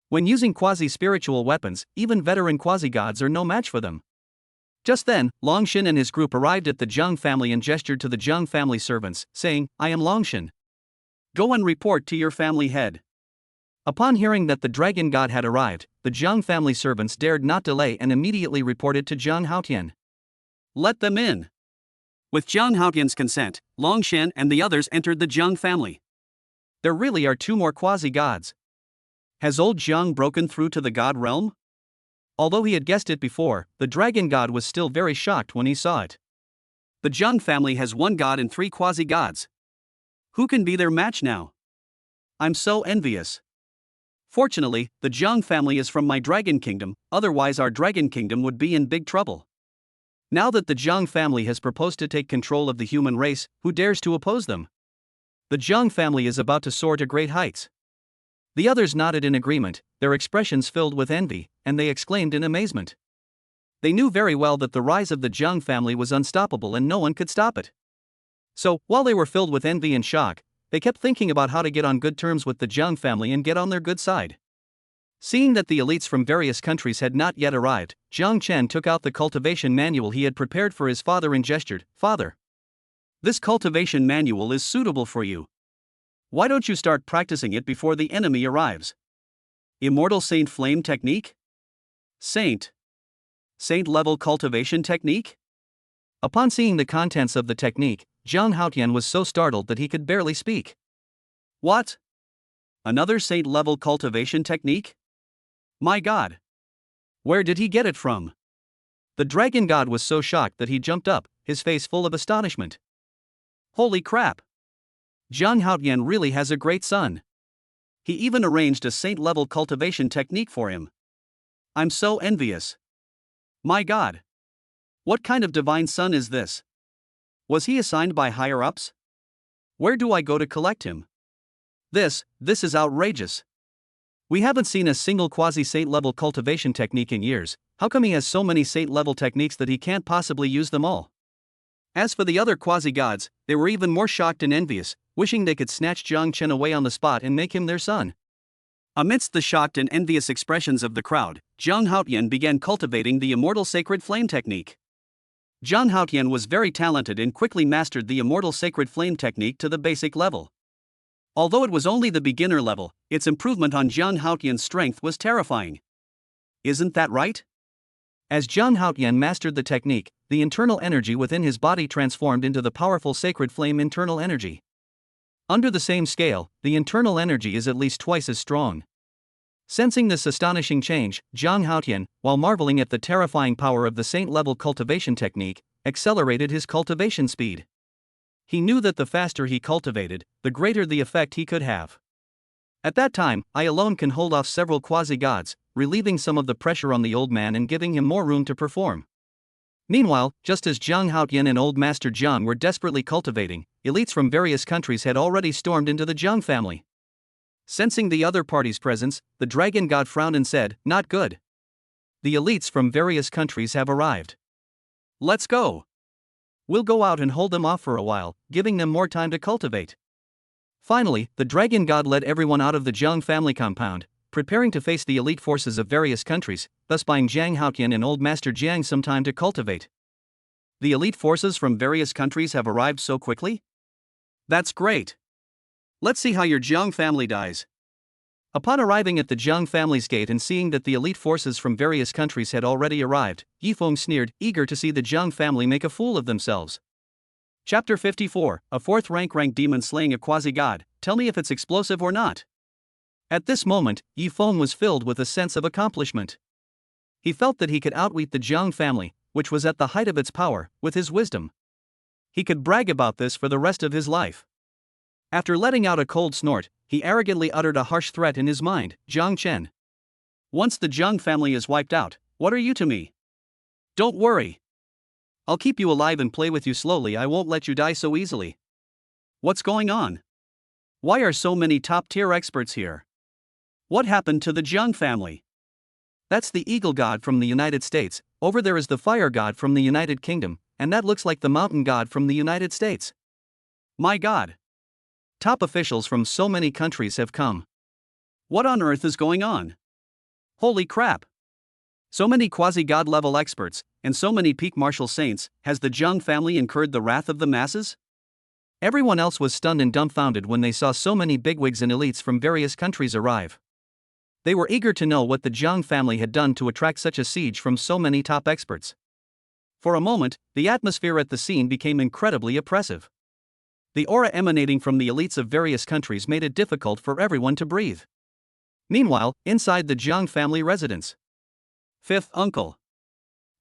Speaker 1: When using quasi-spiritual weapons, even veteran quasi-gods are no match for them. Just then, Longshin and his group arrived at the Jiang family and gestured to the Jiang family servants, saying, "I am Longshin. Go and report to your family head." Upon hearing that the dragon god had arrived, the Jiang family servants dared not delay and immediately reported to Zhang Haotian. "Let them in." With Zhang Haotian's consent, Longshin and the others entered the Jiang family. There really are 2 more quasi-gods. Has old Jiang broken through to the god realm? Although he had guessed it before, the dragon god was still very shocked when he saw it. The Jiang family has 1 god and 3 quasi-gods. Who can be their match now? I'm so envious. Fortunately, the Jiang family is from my dragon kingdom, otherwise our dragon kingdom would be in big trouble. Now that the Jiang family has proposed to take control of the human race, who dares to oppose them? The Jiang family is about to soar to great heights. The others nodded in agreement, their expressions filled with envy, and they exclaimed in amazement. They knew very well that the rise of the Jiang family was unstoppable and no one could stop it. So, while they were filled with envy and shock, they kept thinking about how to get on good terms with the Jiang family and get on their good side. Seeing that the elites from various countries had not yet arrived, Zhang Chen took out the cultivation manual he had prepared for his father and gestured, "Father, this cultivation manual is suitable for you. Why don't you start practicing it before the enemy arrives? Immortal Saint Flame Technique? Saint level cultivation technique?" Upon seeing the contents of the technique, Zhang Haotian was so startled that he could barely speak. What? Another saint level cultivation technique? My god! Where did he get it from? The dragon god was so shocked that he jumped up, his face full of astonishment. Holy crap! Zhang Haotian really has a great son. He even arranged a saint-level cultivation technique for him. I'm so envious. My god! What kind of divine son is this? Was he assigned by higher-ups? Where do I go to collect him? This is outrageous. We haven't seen a single quasi-saint-level cultivation technique in years. How come he has so many saint-level techniques that he can't possibly use them all? As for the other quasi-gods, they were even more shocked and envious, wishing they could snatch Zhang Chen away on the spot and make him their son. Amidst the shocked and envious expressions of the crowd, Zhang Haotian began cultivating the immortal sacred flame technique. Zhang Haotian was very talented and quickly mastered the immortal sacred flame technique to the basic level. Although it was only the beginner level, its improvement on Zhang Haotian's strength was terrifying. Isn't that right? As Zhang Haotian mastered the technique, the internal energy within his body transformed into the powerful sacred flame internal energy. Under the same scale, the internal energy is at least twice as strong. Sensing this astonishing change, Zhang Haotian, while marveling at the terrifying power of the saint-level cultivation technique, accelerated his cultivation speed. He knew that the faster he cultivated, the greater the effect he could have. At that time, I alone can hold off several quasi-gods, relieving some of the pressure on the old man and giving him more room to perform. Meanwhile, just as Zhang Haotian and Old Master Jiang were desperately cultivating, elites from various countries had already stormed into the Jiang family. Sensing the other party's presence, the dragon god frowned and said, "Not good. The elites from various countries have arrived. Let's go. We'll go out and hold them off for a while, giving them more time to cultivate." Finally, the dragon god led everyone out of the Jiang family compound, preparing to face the elite forces of various countries, thus buying Zhang Haotian and Old Master Jiang some time to cultivate. The elite forces from various countries have arrived so quickly? That's great. Let's see how your Jiang family dies.
Speaker 2: Upon arriving at the Jiang family's gate and seeing that the elite forces from various countries had already arrived, Yifeng sneered, eager to see the Jiang family make a fool of themselves.
Speaker 1: Chapter 54, a 4th rank demon slaying a quasi-god, tell me if it's explosive or not.
Speaker 2: At this moment, Yifeng was filled with a sense of accomplishment. He felt that he could outwit the Jiang family, which was at the height of its power, with his wisdom. He could brag about this for the rest of his life. After letting out a cold snort, he arrogantly uttered a harsh threat in his mind, Jiang Chen.
Speaker 1: Once the Jiang family is wiped out, what are you to me? Don't worry. I'll keep you alive and play with you slowly. I won't let you die so easily. What's going on? Why are so many top-tier experts here? What happened to the Jiang family?
Speaker 2: That's the eagle god from the United States, over there is the fire god from the United Kingdom, and that looks like the mountain god from the United States.
Speaker 1: My god.
Speaker 2: Top officials from so many countries have come.
Speaker 1: What on earth is going on? Holy crap. So many quasi-god level experts, and so many peak martial saints. Has the Jiang family incurred the wrath of the masses?
Speaker 2: Everyone else was stunned and dumbfounded when they saw so many bigwigs and elites from various countries arrive. They were eager to know what the Jiang family had done to attract such a siege from so many top experts. For a moment, the atmosphere at the scene became incredibly oppressive. The aura emanating from the elites of various countries made it difficult for everyone to breathe. Meanwhile, inside the Jiang family residence.
Speaker 1: 5th uncle.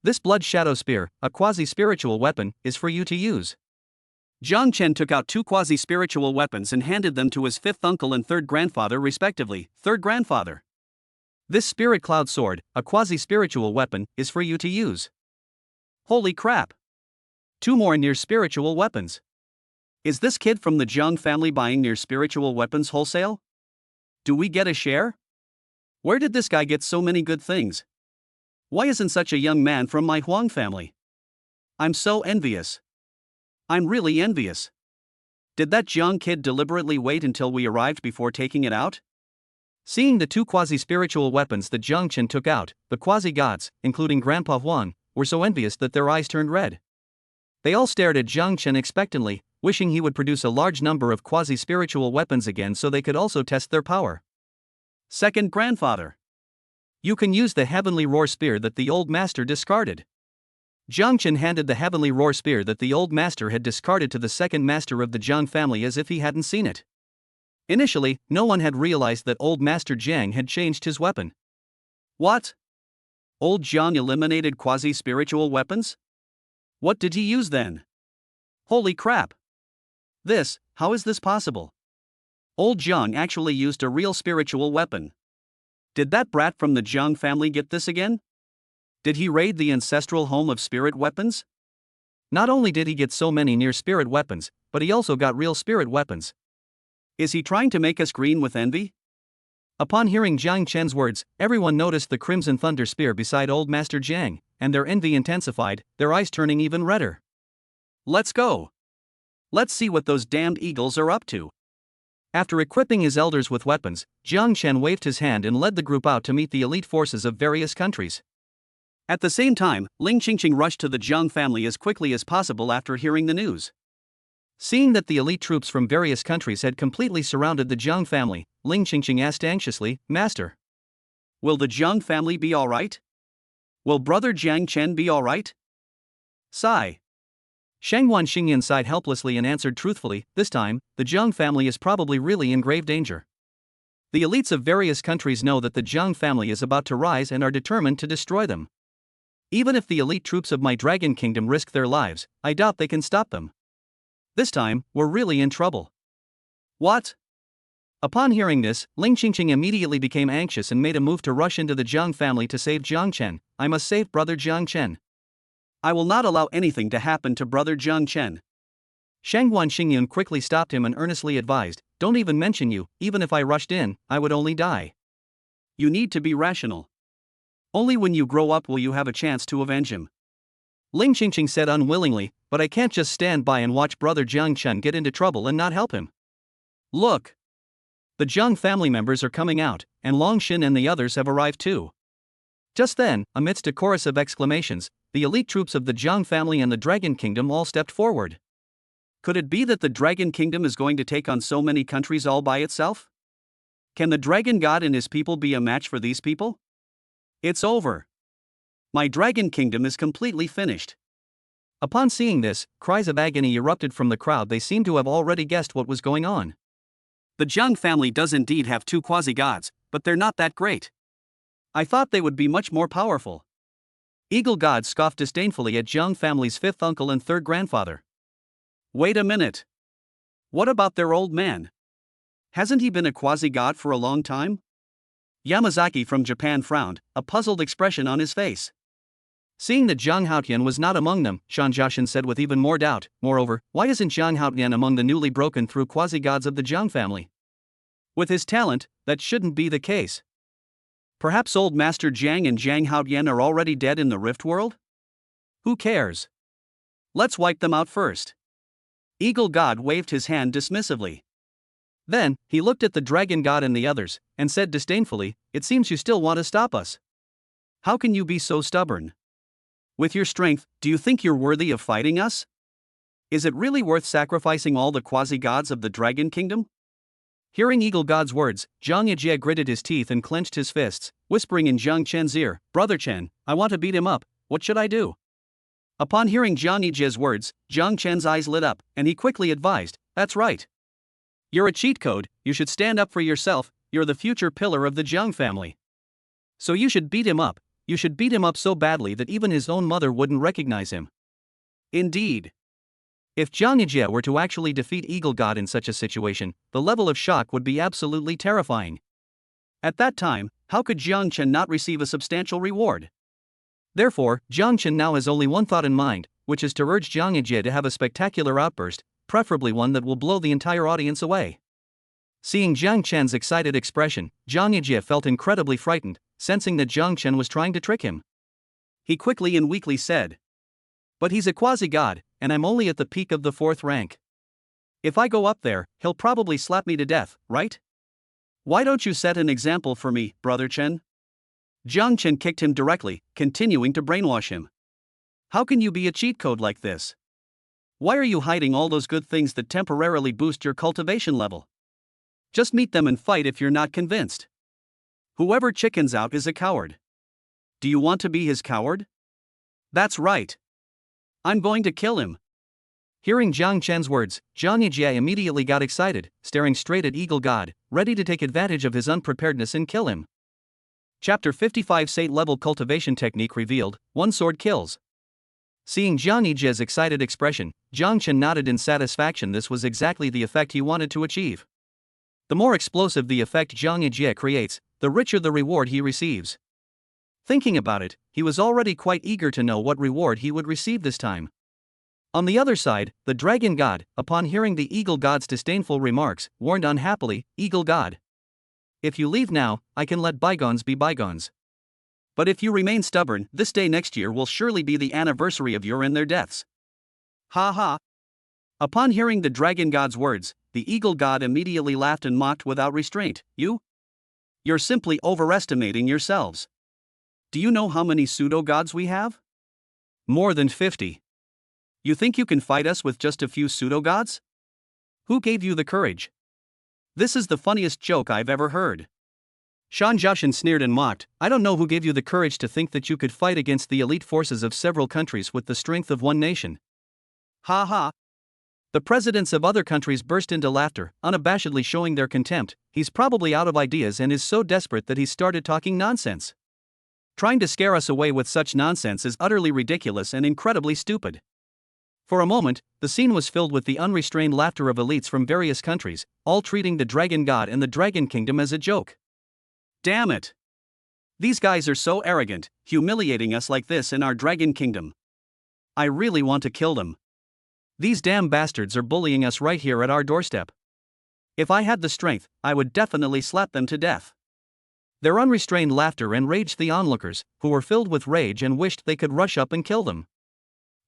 Speaker 2: This blood shadow spear, a quasi-spiritual weapon, is for you to use.
Speaker 1: Jiang Chen took out 2 quasi-spiritual weapons and handed them to his 5th uncle and 3rd grandfather respectively. 3rd grandfather.
Speaker 2: This spirit cloud sword, a quasi-spiritual weapon, is for you to use.
Speaker 1: Holy crap. 2 more near spiritual weapons. Is this kid from the Jiang family buying near spiritual weapons wholesale? Do we get a share? Where did this guy get so many good things? Why isn't such a young man from my Huang family? I'm so envious. I'm really envious. Did that Jiang kid deliberately wait until we arrived before taking it out?
Speaker 2: Seeing the 2 quasi-spiritual weapons that Jiang Chen took out, the quasi-gods, including Grandpa Huang, were so envious that their eyes turned red. They all stared at Jiang Chen expectantly, wishing he would produce a large number of quasi-spiritual weapons again so they could also test their power.
Speaker 1: 2nd grandfather.
Speaker 2: You can use the heavenly roar spear that the old master discarded. Jiang Chen handed the heavenly roar spear that the old master had discarded to the 2nd master of the Jiang family as if he hadn't seen it. Initially, no one had realized that old master Jiang had changed his weapon.
Speaker 1: What? Old Jiang eliminated quasi-spiritual weapons? What did he use then? Holy crap. How is this possible? Old Jiang actually used a real spiritual weapon. Did that brat from the Jiang family get this again? Did he raid the ancestral home of spirit weapons?
Speaker 2: Not only did he get so many near spirit weapons, but he also got real spirit weapons.
Speaker 1: Is he trying to make us green with envy?
Speaker 2: Upon hearing Jiang Chen's words, everyone noticed the crimson thunder spear beside old master Jiang, and their envy intensified, their eyes turning even redder.
Speaker 1: Let's go. Let's see what those damned eagles are up to.
Speaker 2: After equipping his elders with weapons, Jiang Chen waved his hand and led the group out to meet the elite forces of various countries.
Speaker 1: At the same time, Ling Qingqing rushed to the Jiang family as quickly as possible after hearing the news.
Speaker 2: Seeing that the elite troops from various countries had completely surrounded the Jiang family, Ling Qingqing asked anxiously, Master,
Speaker 1: will the Jiang family be alright? Will brother Jiang Chen be alright? Sigh.
Speaker 2: Shangwan Xingyan sighed helplessly and answered truthfully, this time, the Jiang family is probably really in grave danger. The elites of various countries know that the Jiang family is about to rise and are determined to destroy them. Even if the elite troops of my Dragon Kingdom risk their lives, I doubt they can stop them. This time, we're really in trouble.
Speaker 1: What?
Speaker 2: Upon hearing this, Ling Qingqing immediately became anxious and made a move to rush into the Jiang family to save Jiang Chen. I must save brother Jiang Chen.
Speaker 1: I will not allow anything to happen to brother Jiang Chen.
Speaker 2: Shangwan Xingyun quickly stopped him and earnestly advised, don't even mention you, even if I rushed in, I would only die.
Speaker 1: You need to be rational. Only when you grow up will you have a chance to avenge him.
Speaker 2: Ling Qingqing said unwillingly, but I can't just stand by and watch brother Jiang Chen get into trouble and not help him.
Speaker 1: Look.
Speaker 2: The Jiang family members are coming out, and Long Xin and the others have arrived too. Just then, amidst a chorus of exclamations, the elite troops of the Jiang family and the Dragon Kingdom all stepped forward.
Speaker 1: Could it be that the Dragon Kingdom is going to take on so many countries all by itself? Can the Dragon God and his people be a match for these people? It's over. My Dragon Kingdom is completely finished.
Speaker 2: Upon seeing this, cries of agony erupted from the crowd. They seemed to have already guessed what was going on.
Speaker 1: The Jiang family does indeed have two quasi-gods, but they're not that great. I thought they would be much more powerful. Eagle God scoffed disdainfully at Jiang family's fifth uncle and third grandfather. Wait a minute. What about their old man? Hasn't he been a quasi-god for a long time? Yamazaki from Japan frowned, a puzzled expression on his face.
Speaker 2: Seeing that Zhang Haotian was not among them, Shan Jiaxin said with even more doubt, moreover, why isn't Zhang Haotian among the newly broken through quasi-gods of the Jiang family?
Speaker 1: With his talent, that shouldn't be the case. Perhaps old Master Jiang and Zhang Haotian are already dead in the Rift World? Who cares? Let's wipe them out first. Eagle God waved his hand dismissively.
Speaker 2: Then, he looked at the Dragon God and the others, and said disdainfully, "It seems you still want to stop us.
Speaker 1: How can you be so stubborn? With your strength, do you think you're worthy of fighting us? Is it really worth sacrificing all the quasi-gods of the Dragon Kingdom?"
Speaker 2: Hearing Eagle God's words, Zhang Yijie gritted his teeth and clenched his fists, whispering in Zhang Chen's ear, "Brother Chen, I want to beat him up, what should I do?" Upon hearing Zhang Yijie's words, Zhang Chen's eyes lit up, and he quickly advised, "That's right. You're a cheat code, you should stand up for yourself, you're the future pillar of the Jiang family. So you should beat him up, you should beat him up so badly that even his own mother wouldn't recognize him."
Speaker 1: Indeed.
Speaker 2: If Zhang Yijie were to actually defeat Eagle God in such a situation, the level of shock would be absolutely terrifying.
Speaker 1: At that time, how could Jiang Chen not receive a substantial reward?
Speaker 2: Therefore, Jiang Chen now has only one thought in mind, which is to urge Zhang Yijie to have a spectacular outburst, preferably one that will blow the entire audience away. Seeing Jiang Chen's excited expression, Zhang Yijie felt incredibly frightened, sensing that Jiang Chen was trying to trick him.
Speaker 1: He quickly and weakly said, "But he's a quasi-god, and I'm only at the peak of the 4th rank. If I go up there, he'll probably slap me to death, right? Why don't you set an example for me, Brother Chen?" Jiang Chen kicked him directly, continuing to brainwash him. "How can you be a cheat code like this? Why are you hiding all those good things that temporarily boost your cultivation level? Just meet them and fight if you're not convinced. Whoever chickens out is a coward. Do you want to be his coward? That's right. I'm going to kill him."
Speaker 2: Hearing Jiang Chen's words, Zhang Yijie immediately got excited, staring straight at Eagle God, ready to take advantage of his unpreparedness and kill him. Chapter 55 Sate Level Cultivation Technique Revealed, One Sword Kills. Seeing Zhang Yijie's excited expression, Jiang Chen nodded in satisfaction. This was exactly the effect he wanted to achieve. The more explosive the effect Zhang Yijie creates, the richer the reward he receives. Thinking about it, he was already quite eager to know what reward he would receive this time. On the other side, the Dragon God, upon hearing the Eagle God's disdainful remarks, warned unhappily, "Eagle God, if you leave now, I can let bygones be bygones. But if you remain stubborn, this day next year will surely be the anniversary of your and their deaths." Ha ha. Upon hearing the Dragon God's words, the Eagle God immediately laughed and mocked without restraint. You're simply overestimating yourselves. Do you know how many pseudo-gods we have? More than 50. You think you can fight us with just a few pseudo-gods? Who gave you the courage? This is the funniest joke I've ever heard. Shan Jiaxin sneered and mocked, "I don't know who gave you the courage to think that you could fight against the elite forces of several countries with the strength of one nation." Ha ha. The presidents of other countries burst into laughter, unabashedly showing their contempt. He's probably out of ideas and is so desperate that he started talking nonsense. Trying to scare us away with such nonsense is utterly ridiculous and incredibly stupid. For a moment, the scene was filled with the unrestrained laughter of elites from various countries, all treating the Dragon God and the Dragon Kingdom as a joke. Damn it! These guys are so arrogant, humiliating us like this in our Dragon Kingdom. I really want to kill them. These damn bastards are bullying us right here at our doorstep. If I had the strength, I would definitely slap them to death. Their unrestrained laughter enraged the onlookers, who were filled with rage and wished they could rush up and kill them.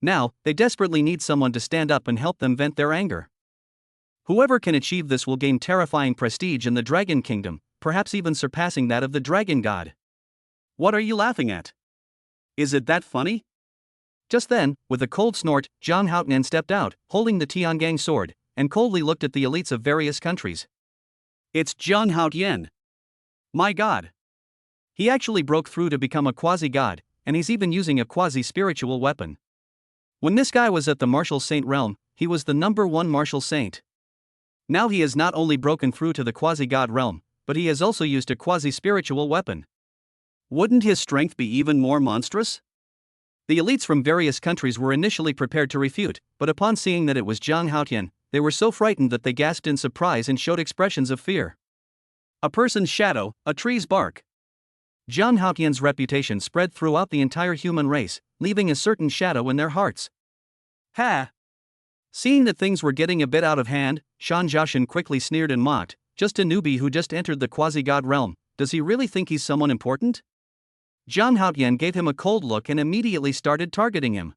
Speaker 2: Now, they desperately need someone to stand up and help them vent their anger. Whoever can achieve this will gain terrifying prestige in the Dragon Kingdom, perhaps even surpassing that of the Dragon God. What are you laughing at? Is it that funny? Just then, with a cold snort, Zhang Haotian stepped out, holding the Tiangang sword, and coldly looked at the elites of various countries.
Speaker 1: It's Zhang Haotian. My god.
Speaker 2: He actually broke through to become a quasi-god, and he's even using a quasi-spiritual weapon. When this guy was at the martial saint realm, he was the #1 martial saint. Now he has not only broken through to the quasi-god realm, but he has also used a quasi-spiritual weapon.
Speaker 1: Wouldn't his strength be even more monstrous?
Speaker 2: The elites from various countries were initially prepared to refute, but upon seeing that it was Zhang Haotian, they were so frightened that they gasped in surprise and showed expressions of fear.
Speaker 1: A person's shadow, a tree's bark.
Speaker 2: Zhang Haotian's reputation spread throughout the entire human race, leaving a certain shadow in their hearts.
Speaker 1: Ha!
Speaker 2: Seeing that things were getting a bit out of hand, Shan Jiaoshan quickly sneered and mocked, just a newbie who just entered the quasi-god realm, does he really think he's someone important? Zhang Haotian gave him a cold look and immediately started targeting him.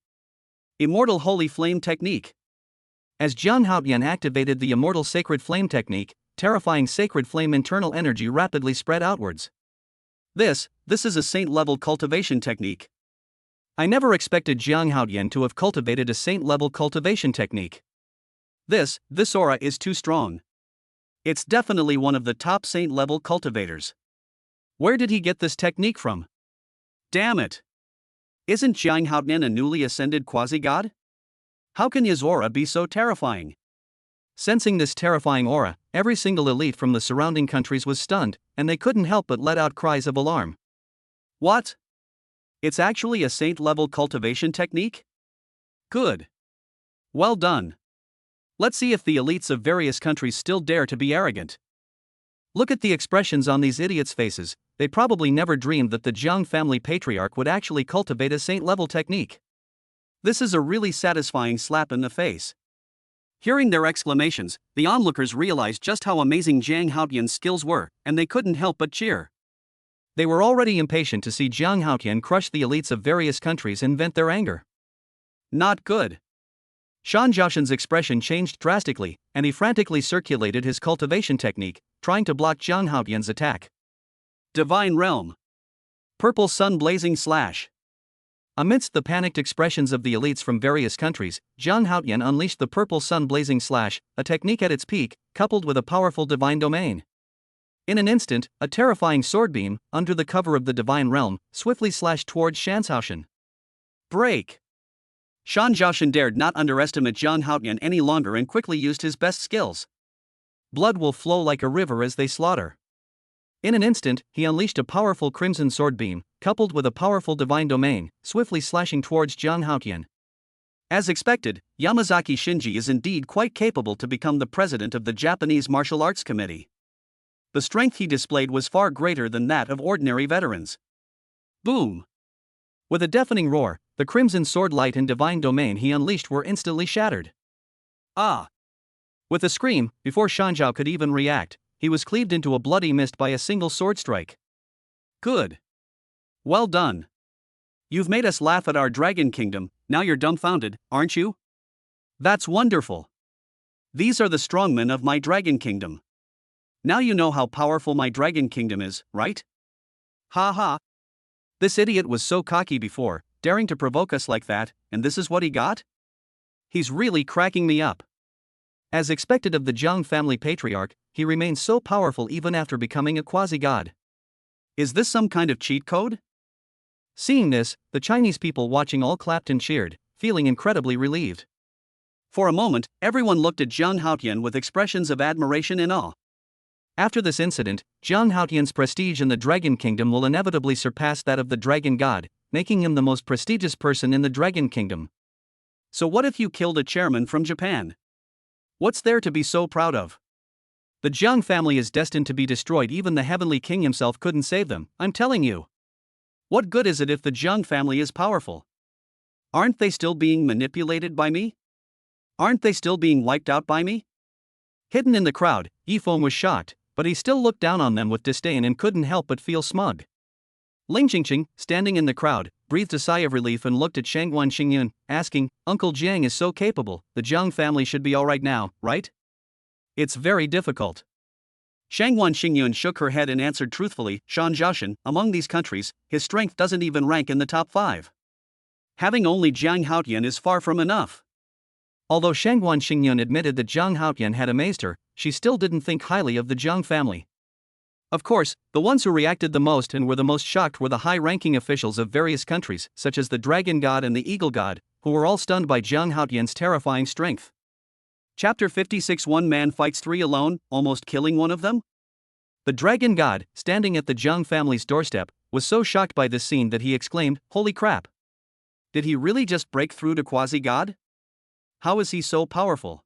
Speaker 1: Immortal Holy Flame Technique.
Speaker 2: As Zhang Haotian activated the Immortal Sacred Flame technique, terrifying sacred flame internal energy rapidly spread outwards.
Speaker 1: This is a saint-level cultivation technique.
Speaker 2: I never expected Zhang Haotian to have cultivated a saint-level cultivation technique.
Speaker 1: This aura is too strong. It's definitely one of the top saint-level cultivators.
Speaker 2: Where did he get this technique from?
Speaker 1: Damn it! Isn't Zhang Haotian a newly ascended quasi-god? How can his aura be so terrifying?
Speaker 2: Sensing this terrifying aura, every single elite from the surrounding countries was stunned, and they couldn't help but let out cries of alarm.
Speaker 1: What? It's actually a saint-level cultivation technique? Good. Well done. Let's see if the elites of various countries still dare to be arrogant.
Speaker 2: Look at the expressions on these idiots' faces, they probably never dreamed that the Jiang family patriarch would actually cultivate a saint-level technique.
Speaker 1: This is a really satisfying slap in the face. Hearing their exclamations, the onlookers realized just how amazing Zhang Haotian's skills were, and they couldn't help but cheer.
Speaker 2: They were already impatient to see Zhang Haotian crush the elites of various countries and vent their anger.
Speaker 1: Not good.
Speaker 2: Shan Jiaoshan's expression changed drastically, and he frantically circulated his cultivation technique, trying to block Zhang Haotian's attack.
Speaker 1: Divine Realm. Purple Sun Blazing Slash.
Speaker 2: Amidst the panicked expressions of the elites from various countries, Zhang Haotian unleashed the Purple Sun Blazing Slash, a technique at its peak, coupled with a powerful divine domain. In an instant, a terrifying sword beam, under the cover of the divine realm, swiftly slashed towards Shan Jiaoshan.
Speaker 1: Break! Shan Jiaoshan dared not underestimate Zhang Haotian any longer and quickly used his best skills.
Speaker 2: Blood will flow like a river as they slaughter. In an instant, he unleashed a powerful crimson sword beam, coupled with a powerful divine domain, swiftly slashing towards Zhang Haotian.
Speaker 1: As expected, Yamazaki Shinji is indeed quite capable to become the president of the Japanese Martial Arts Committee. The strength he displayed was far greater than that of ordinary veterans. Boom!
Speaker 2: With a deafening roar, the crimson sword light and divine domain he unleashed were instantly shattered.
Speaker 1: Ah!
Speaker 2: With a scream, before Shan Jiao could even react, he was cleaved into a bloody mist by a single sword strike.
Speaker 1: Good. Well done. You've made us laugh at our Dragon Kingdom, now you're dumbfounded, aren't you? That's wonderful. These are the strongmen of my Dragon Kingdom. Now you know how powerful my Dragon Kingdom is, right? Ha ha. This idiot was so cocky before, daring to provoke us like that, and this is what he got? He's really cracking me up. As expected of the Jiang family patriarch, he remains so powerful even after becoming a quasi-god. Is this some kind of cheat code?
Speaker 2: Seeing this, the Chinese people watching all clapped and cheered, feeling incredibly relieved.
Speaker 1: For a moment, everyone looked at Zhang Haotian with expressions of admiration and awe.
Speaker 2: After this incident, Zhang Haotian's prestige in the Dragon Kingdom will inevitably surpass that of the Dragon God, making him the most prestigious person in the Dragon Kingdom.
Speaker 1: So what if you killed a chairman from Japan? What's there to be so proud of?
Speaker 2: The Jiang family is destined to be destroyed. Even the Heavenly King himself couldn't save them, I'm telling you.
Speaker 1: What good is it if the Jiang family is powerful? Aren't they still being manipulated by me? Aren't they still being wiped out by me?
Speaker 2: Hidden in the crowd, Yifeng was shocked, but he still looked down on them with disdain and couldn't help but feel smug. Ling Qingqing, standing in the crowd, breathed a sigh of relief and looked at Shangguan Xingyun, asking, Uncle Jiang is so capable, the Jiang family should be alright now, right?
Speaker 1: It's very difficult. Shangguan Xingyun shook her head and answered truthfully, Shan Jiaoshan, among these countries, his strength doesn't even rank in the top 5. Having only Jiang Haotian is far from enough.
Speaker 2: Although Shangguan Xingyun admitted that Jiang Haotian had amazed her, she still didn't think highly of the Jiang family. Of course, the ones who reacted the most and were the most shocked were the high-ranking officials of various countries, such as the Dragon God and the Eagle God, who were all stunned by Jiang Haotian's terrifying strength.
Speaker 1: Chapter 56. One man fights three alone, almost killing one of them?
Speaker 2: The Dragon God, standing at the Jiang family's doorstep, was so shocked by this scene that he exclaimed, "Holy crap!
Speaker 1: Did he really just break through to quasi-god? How is he so powerful?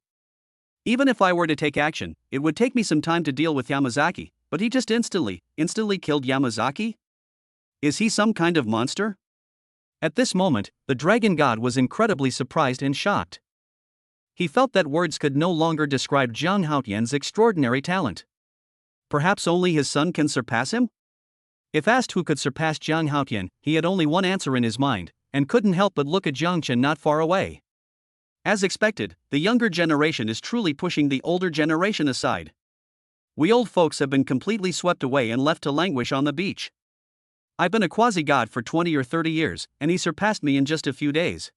Speaker 1: Even if I were to take action, it would take me some time to deal with Yamazaki, but he just instantly killed Yamazaki? Is he some kind of monster?"
Speaker 2: At this moment, the Dragon God was incredibly surprised and shocked. He felt that words could no longer describe Jiang Haotian's extraordinary talent.
Speaker 1: Perhaps only his son can surpass him?
Speaker 2: If asked who could surpass Jiang Haotian, he had only one answer in his mind, and couldn't help but look at Jiangchen not far away.
Speaker 1: As expected, the younger generation is truly pushing the older generation aside. We old folks have been completely swept away and left to languish on the beach. I've been a quasi-god for 20 or 30 years, and he surpassed me in just a few days.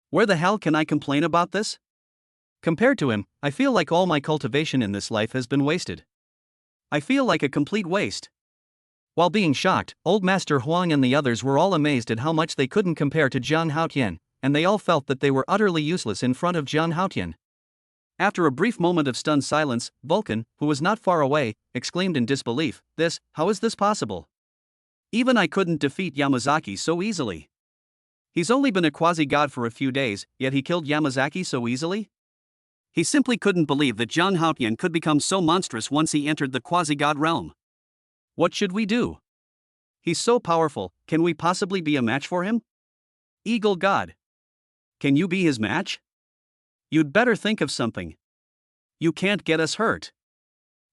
Speaker 1: Where the hell can I complain about this?
Speaker 2: Compared to him, I feel like all my cultivation in this life has been wasted.
Speaker 1: I feel like a complete waste.
Speaker 2: While being shocked, Old Master Huang and the others were all amazed at how much they couldn't compare to Jiang Haotian, and they all felt that they were utterly useless in front of Jiang Haotian.
Speaker 1: After a brief moment of stunned silence, Vulcan, who was not far away, exclaimed in disbelief, "How is this possible? Even I couldn't defeat Yamazaki so easily. He's only been a quasi-god for a few days, yet he killed Yamazaki so easily?" He simply couldn't believe that Jiang Haotian could become so monstrous once he entered the quasi-god realm. What should we do? He's so powerful, can we possibly be a match for him? Eagle God. Can you be his match? You'd better think of something. You can't get us hurt.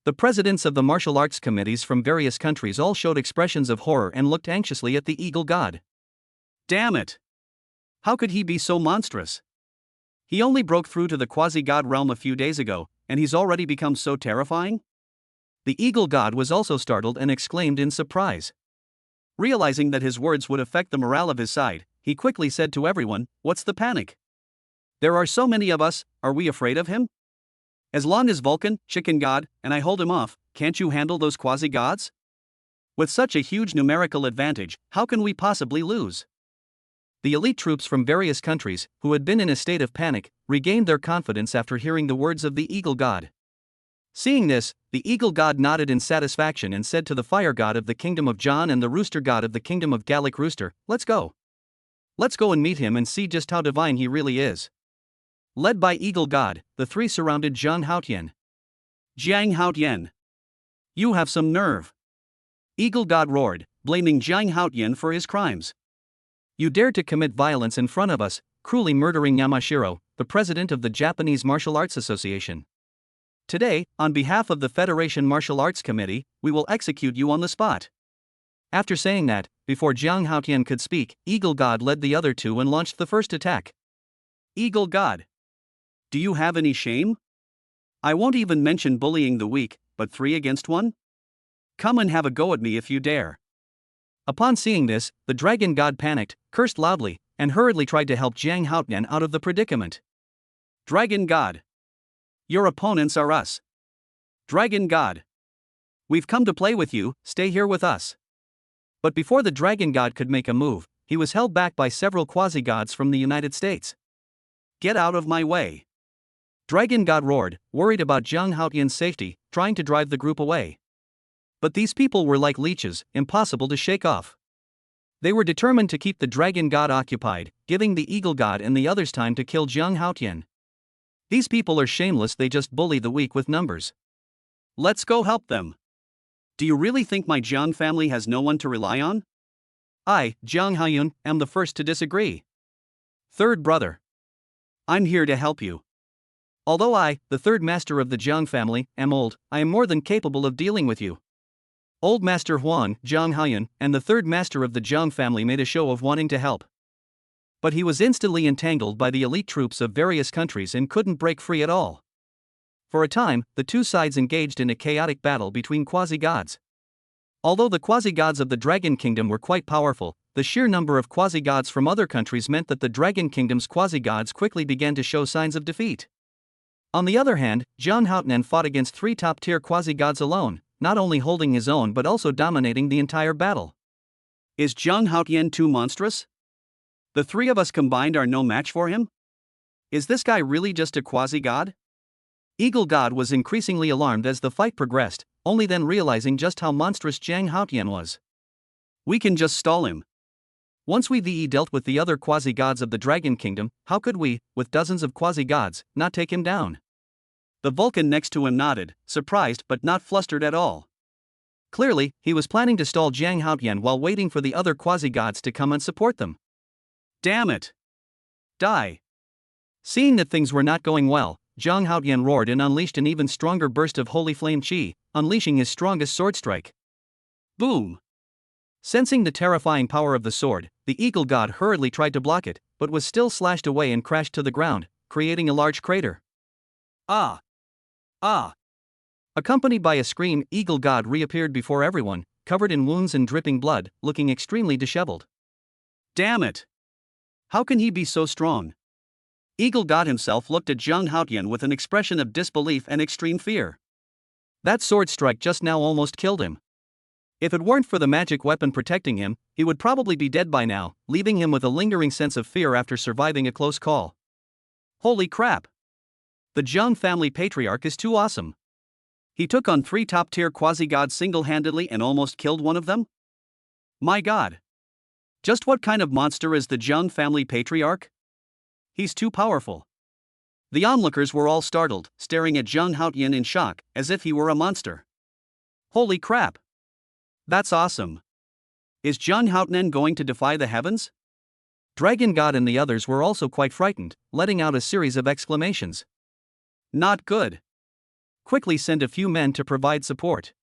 Speaker 2: The presidents of the martial arts committees from various countries all showed expressions of horror and looked anxiously at the Eagle God.
Speaker 1: Damn it! How could he be so monstrous? He only broke through to the quasi-god realm a few days ago, and he's already become so terrifying?
Speaker 2: The Eagle God was also startled and exclaimed in surprise.
Speaker 1: Realizing that his words would affect the morale of his side, he quickly said to everyone, "What's the panic? There are so many of us, are we afraid of him? As long as Vulcan, Chicken God, and I hold him off, can't you handle those quasi-gods? With such a huge numerical advantage, how can we possibly lose?"
Speaker 2: The elite troops from various countries, who had been in a state of panic, regained their confidence after hearing the words of the Eagle God. Seeing this, the Eagle God nodded in satisfaction and said to the Fire God of the Kingdom of John and the Rooster God of the Kingdom of Gallic Rooster, "Let's go. Let's go and meet him and see just how divine he really is." Led by Eagle God, the three surrounded Jiang Haotian.
Speaker 1: "Jiang Haotian, you have some nerve!" Eagle God roared, blaming Jiang Haotian for his crimes.
Speaker 2: "You dared to commit violence in front of us, cruelly murdering Yamashiro, the president of the Japanese Martial Arts Association. Today, on behalf of the Federation Martial Arts Committee, we will execute you on the spot." After saying that, before Jiang Haotian could speak, Eagle God led the other two and launched the first attack.
Speaker 1: "Eagle God, do you have any shame? I won't even mention bullying the weak, but 3 against 1? Come and have a go at me if you dare."
Speaker 2: Upon seeing this, the Dragon God panicked, cursed loudly, and hurriedly tried to help Jiang Haotian out of the predicament.
Speaker 1: "Dragon God, your opponents are us. Dragon God, we've come to play with you, stay here with us." But before the Dragon God could make a move, he was held back by several quasi-gods from the United States. "Get out of my way!" Dragon God roared, worried about Jiang Haotian's safety, trying to drive the group away. But these people were like leeches, impossible to shake off. They were determined to keep the Dragon God occupied, giving the Eagle God and the others time to kill Jiang Haotian. These people are shameless, they just bully the weak with numbers. Let's go help them. Do you really think my Jiang family has no one to rely on?
Speaker 2: I, Jiang Haoyun, am the first to disagree.
Speaker 1: Third brother, I'm here to help you.
Speaker 2: Although I, the third master of the Jiang family, am old, I am more than capable of dealing with you. Old Master Huang, Jiang Haoyun, and the third master of the Jiang family made a show of wanting to help. But he was instantly entangled by the elite troops of various countries and couldn't break free at all. For a time, the two sides engaged in a chaotic battle between quasi-gods. Although the quasi-gods of the Dragon Kingdom were quite powerful, the sheer number of quasi-gods from other countries meant that the Dragon Kingdom's quasi-gods quickly began to show signs of defeat. On the other hand, Zhang Haotian fought against 3 top-tier quasi-gods alone, not only holding his own but also dominating the entire battle.
Speaker 1: Is Zhang Haotian too monstrous? The 3 of us combined are no match for him? Is this guy really just a quasi-god? Eagle God was increasingly alarmed as the fight progressed, only then realizing just how monstrous Zhang Haotian was. We can just stall him. Once we dealt with the other quasi-gods of the Dragon Kingdom, how could we, with dozens of quasi-gods, not take him down? The Vulcan next to him nodded, surprised but not flustered at all. Clearly, he was planning to stall Zhang Haotian while waiting for the other quasi-gods to come and support them. Damn it! Die!
Speaker 2: Seeing that things were not going well, Zhang Haotian roared and unleashed an even stronger burst of holy flame chi, unleashing his strongest sword strike.
Speaker 1: Boom!
Speaker 2: Sensing the terrifying power of the sword, the Eagle God hurriedly tried to block it, but was still slashed away and crashed to the ground, creating a large crater.
Speaker 1: Ah! Ah!
Speaker 2: Accompanied by a scream, Eagle God reappeared before everyone, covered in wounds and dripping blood, looking extremely disheveled.
Speaker 1: Damn it! How can he be so strong? Eagle God himself looked at Zhang Haotian with an expression of disbelief and extreme fear.
Speaker 2: That sword strike just now almost killed him. If it weren't for the magic weapon protecting him, he would probably be dead by now, leaving him with a lingering sense of fear after surviving a close call.
Speaker 1: Holy crap!
Speaker 2: The Zhang family patriarch is too awesome.
Speaker 1: He took on 3 top-tier quasi-gods single-handedly and almost killed one of them? My god! Just what kind of monster is the Zhang family patriarch? He's too powerful. The onlookers were all startled, staring at Zhang Haotian in shock, as if he were a monster. Holy crap! That's awesome. Is Zhang Haotian going to defy the heavens?
Speaker 2: Dragon God and the others were also quite frightened, letting out a series of exclamations.
Speaker 1: Not good.
Speaker 2: Quickly send a few men to provide support.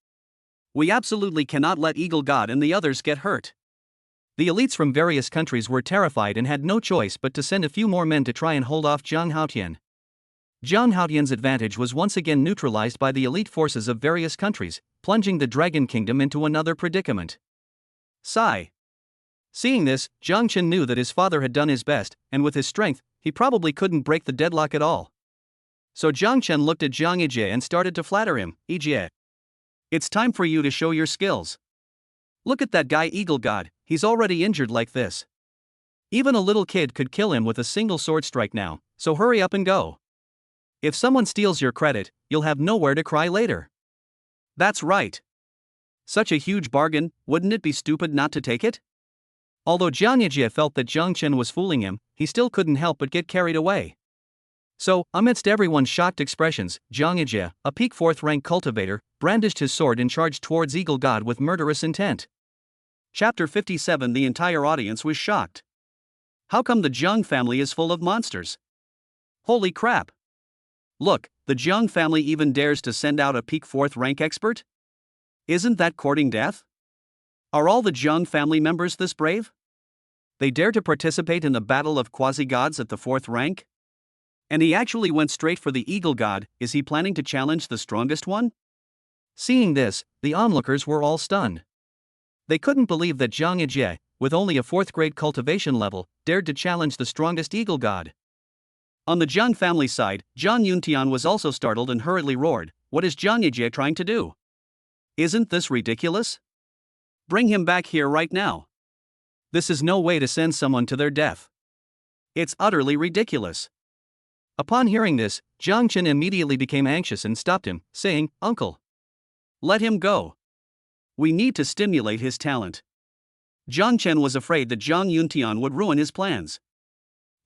Speaker 1: We absolutely cannot let Eagle God and the others get hurt.
Speaker 2: The elites from various countries were terrified and had no choice but to send a few more men to try and hold off Zhang Haotian. Zhang Haotian's advantage was once again neutralized by the elite forces of various countries, plunging the Dragon Kingdom into another predicament.
Speaker 1: Sigh.
Speaker 2: Seeing this, Zhang Chen knew that his father had done his best, and with his strength, he probably couldn't break the deadlock at all. So Zhang Chen looked at Zhang Yijie and started to flatter him. Yijie, it's time for you to show your skills. Look at that guy Eagle God, he's already injured like this. Even a little kid could kill him with a single sword strike now, so hurry up and go. If someone steals your credit, you'll have nowhere to cry later.
Speaker 1: That's right. Such a huge bargain, wouldn't it be stupid not to take it?
Speaker 2: Although Zhang Yijie felt that Zhang Chen was fooling him, he still couldn't help but get carried away. So, amidst everyone's shocked expressions, Zhang Yijie, a peak 4th rank cultivator, brandished his sword and charged towards Eagle God with murderous intent.
Speaker 1: Chapter 57. The entire audience was shocked. How come the Zhang family is full of monsters? Holy crap! Look, the Zhang family even dares to send out a peak 4th rank expert? Isn't that courting death? Are all the Zhang family members this brave? They dare to participate in the battle of quasi-gods at the 4th rank? And he actually went straight for the Eagle God. Is he planning to challenge the strongest one?
Speaker 2: Seeing this, the onlookers were all stunned. They couldn't believe that Zhang Yijie, with only a 4th grade cultivation level, dared to challenge the strongest Eagle God.
Speaker 1: On the Zhang family side, Zhang Yuntian was also startled and hurriedly roared, "What is Zhang Yijie trying to do? Isn't this ridiculous? Bring him back here right now. This is no way to send someone to their death. It's utterly ridiculous."
Speaker 2: Upon hearing this, Zhang Chen immediately became anxious and stopped him, saying, "Uncle,
Speaker 1: let him go. We need to stimulate his talent." Zhang Chen was afraid that Zhang Yuntian would ruin his plans.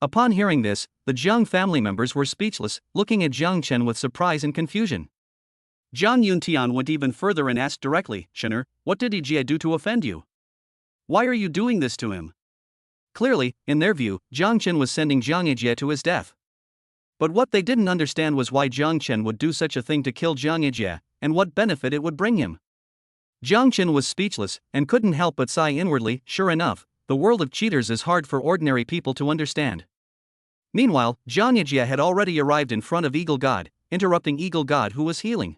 Speaker 2: Upon hearing this, the Zhang family members were speechless, looking at Zhang Chen with surprise and confusion.
Speaker 1: Zhang Yuntian went even further and asked directly, "Chener, what did Yijie do to offend you? Why are you doing this to him?"
Speaker 2: Clearly, in their view, Zhang Chen was sending Zhang Yijie to his death. But what they didn't understand was why Zhang Chen would do such a thing to kill Zhang Yijie, and what benefit it would bring him. Zhang Chen was speechless, and couldn't help but sigh inwardly. Sure enough, the world of cheaters is hard for ordinary people to understand. Meanwhile, Zhang Yijie had already arrived in front of Eagle God, interrupting Eagle God who was healing.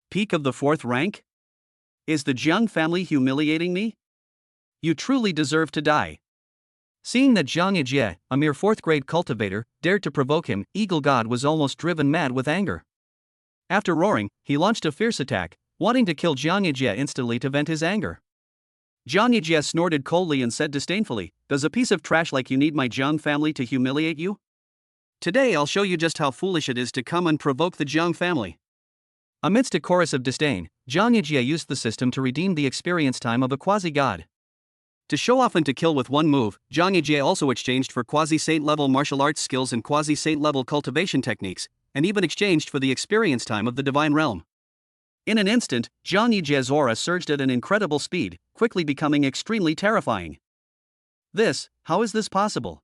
Speaker 1: Peak of the 4th rank? Is the Zhang family humiliating me? You truly deserve to die.
Speaker 2: Seeing that Zhang Yijie, a mere 4th grade cultivator, dared to provoke him, Eagle God was almost driven mad with anger. After roaring, he launched a fierce attack, wanting to kill Zhang Yijie instantly to vent his anger.
Speaker 1: Zhang Yijie snorted coldly and said disdainfully, "Does a piece of trash like you need my Zhang family to humiliate you? Today I'll show you just how foolish it is to come and provoke the Zhang family."
Speaker 2: Amidst a chorus of disdain, Zhang Yijie used the system to redeem the experience time of a quasi-god.
Speaker 1: To show off and to kill with one move, Zhang Yijie also exchanged for quasi-saint level martial arts skills and quasi-saint level cultivation techniques, and even exchanged for the experience time of the divine realm. In an instant, Zhang Yijie's aura surged at an incredible speed, quickly becoming extremely terrifying. How is this possible?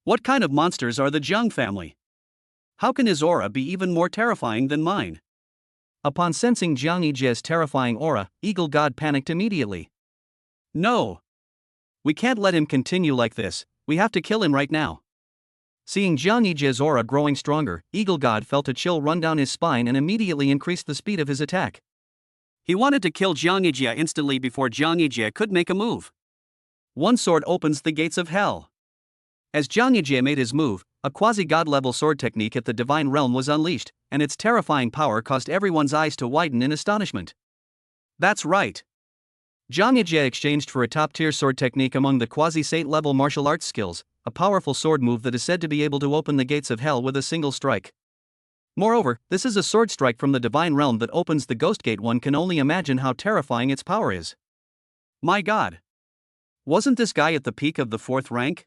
Speaker 1: What kind of monsters are the Zhang family? How can his aura be even more terrifying than mine?
Speaker 2: Upon sensing Zhang Yijie's terrifying aura, Eagle God panicked immediately.
Speaker 1: No! We can't let him continue like this, we have to kill him right now.
Speaker 2: Seeing Zhang Yijie's aura growing stronger, Eagle God felt a chill run down his spine and immediately increased the speed of his attack.
Speaker 1: He wanted to kill Zhang Yijie instantly before Zhang Yijie could make a move. One sword opens the gates of hell. As Zhang Yijie made his move, a quasi-god level sword technique at the divine realm was unleashed, and its terrifying power caused everyone's eyes to widen in astonishment. That's right. Zhang Yijie exchanged for a top-tier sword technique among the quasi-saint level martial arts skills, a powerful sword move that is said to be able to open the gates of hell with a single strike. Moreover, this is a sword strike from the divine realm that opens the ghost gate. One can only imagine how terrifying its power is. My god! Wasn't this guy at the peak of the 4th rank?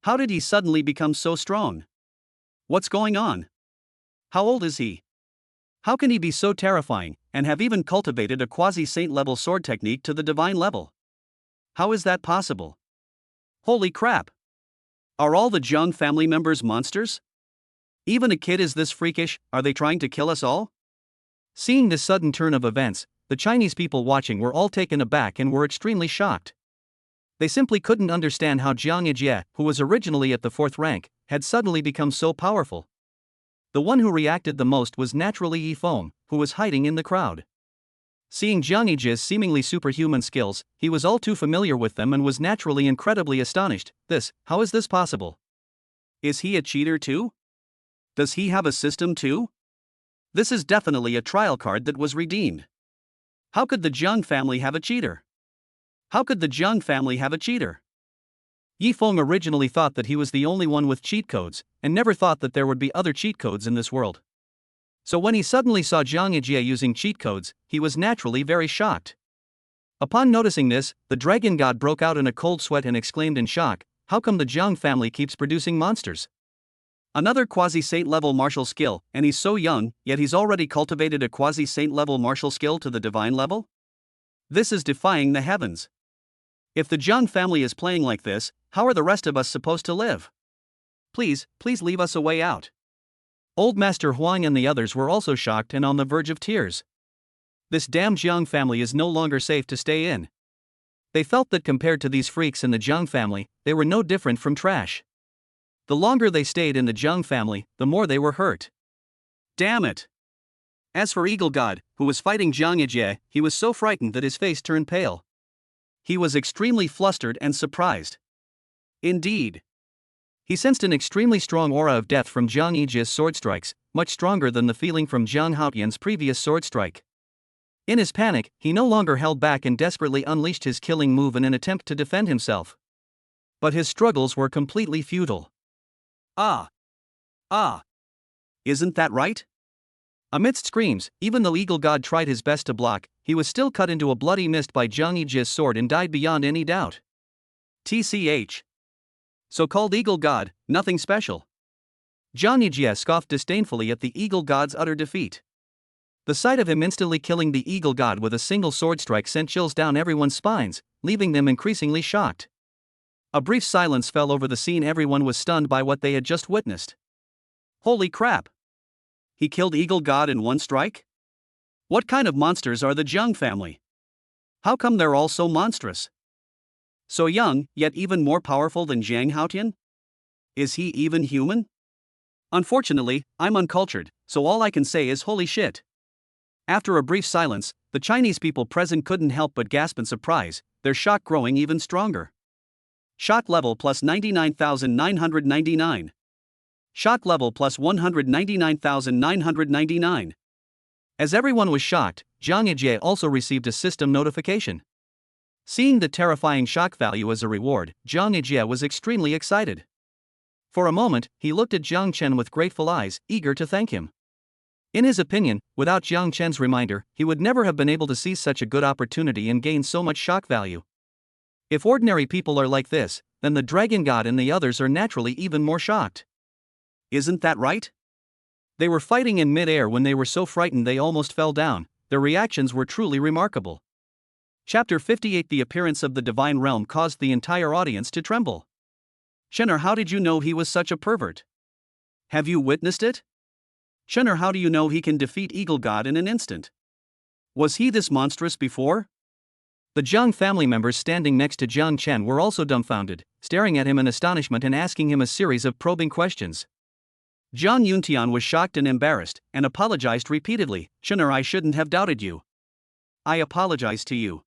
Speaker 1: How did he suddenly become so strong? What's going on? How old is he? How can he be so terrifying, and have even cultivated a quasi-saint level sword technique to the divine level? How is that possible? Holy crap! Are all the Zhang family members monsters? Even a kid is this freakish, are they trying to kill us all?
Speaker 2: Seeing this sudden turn of events, the Chinese people watching were all taken aback and were extremely shocked. They simply couldn't understand how Zhang Yijie, who was originally at the 4th rank, had suddenly become so powerful. The one who reacted the most was naturally Yifeng, who was hiding in the crowd. Seeing Zhang Yijie's seemingly superhuman skills, he was all too familiar with them and was naturally incredibly astonished. How is this possible?
Speaker 1: Is he a cheater too? Does he have a system too? This is definitely a trial card that was redeemed. How could the Zhang family have a cheater? How could the Zhang family have a cheater? Yifeng originally thought that he was the only one with cheat codes, and never thought that there would be other cheat codes in this world. So when he suddenly saw Zhang Yijie using cheat codes, he was naturally very shocked. Upon noticing this, the dragon god broke out in a cold sweat and exclaimed in shock, "How come the Zhang family keeps producing monsters? Another quasi-saint level martial skill, and he's so young, yet he's already cultivated a quasi-saint level martial skill to the divine level? This is defying the heavens. If the Zhang family is playing like this, how are the rest of us supposed to live? Please leave us a way out." Old Master Huang and the others were also shocked and on the verge of tears. This damn Zhang family is no longer safe to stay in. They felt that compared to these freaks in the Zhang family, they were no different from trash. The longer they stayed in the Zhang family, the more they were hurt. Damn it! As for Eagle God, who was fighting Zhang Yijie, he was so frightened that his face turned pale. He was extremely flustered and surprised. Indeed. He sensed an extremely strong aura of death from Zhang Yijie's sword strikes, much stronger than the feeling from Zhang Haotian's previous sword strike. In his panic, he no longer held back and desperately unleashed his killing move in an attempt to defend himself. But his struggles were completely futile. Isn't that right? Amidst screams, even though Eagle God tried his best to block, he was still cut into a bloody mist by Zhang Yijie's sword and died beyond any doubt. TCH. So-called Eagle God, nothing special. Zhang Yijie scoffed disdainfully at the Eagle God's utter defeat. The sight of him instantly killing the Eagle God with a single sword strike sent chills down everyone's spines, leaving them increasingly shocked. A brief silence fell over the scene. Everyone was stunned by what they had just witnessed. Holy crap! He killed Eagle God in one strike? What kind of monsters are the Zhang family? How come they're all so monstrous? So young, yet even more powerful than Zhang Haotian? Is he even human? Unfortunately, I'm uncultured, so all I can say is holy shit. After a brief silence, the Chinese people present couldn't help but gasp in surprise, their shock growing even stronger. Shock level plus 99,999. Shock level plus 199,999.
Speaker 2: As everyone was shocked, Zhang Yijie also received a system notification. Seeing the terrifying shock value as a reward, Zhang Yijie was extremely excited. For a moment, he looked at Jiang Chen with grateful eyes, eager to thank him. In his opinion, without Jiang Chen's reminder, he would never have been able to seize such a good opportunity and gain so much shock value. If ordinary people are like this, then the Dragon God and the others are naturally even more shocked.
Speaker 1: Isn't that right?
Speaker 2: They were fighting in mid-air when they were so frightened they almost fell down. Their reactions were truly remarkable.
Speaker 1: Chapter 58. The appearance of the divine realm caused the entire audience to tremble. Shen'er, how did you know he was such a pervert? Have you witnessed it? Shen'er, how do you know he can defeat Eagle God in an instant? Was he this monstrous before?
Speaker 2: The Jiang family members standing next to Jiang Chen were also dumbfounded, staring at him in astonishment and asking him a series of probing questions.
Speaker 1: Jiang Yuntian was shocked and embarrassed, and apologized repeatedly. Shen'er, I shouldn't have doubted you. I apologize to you.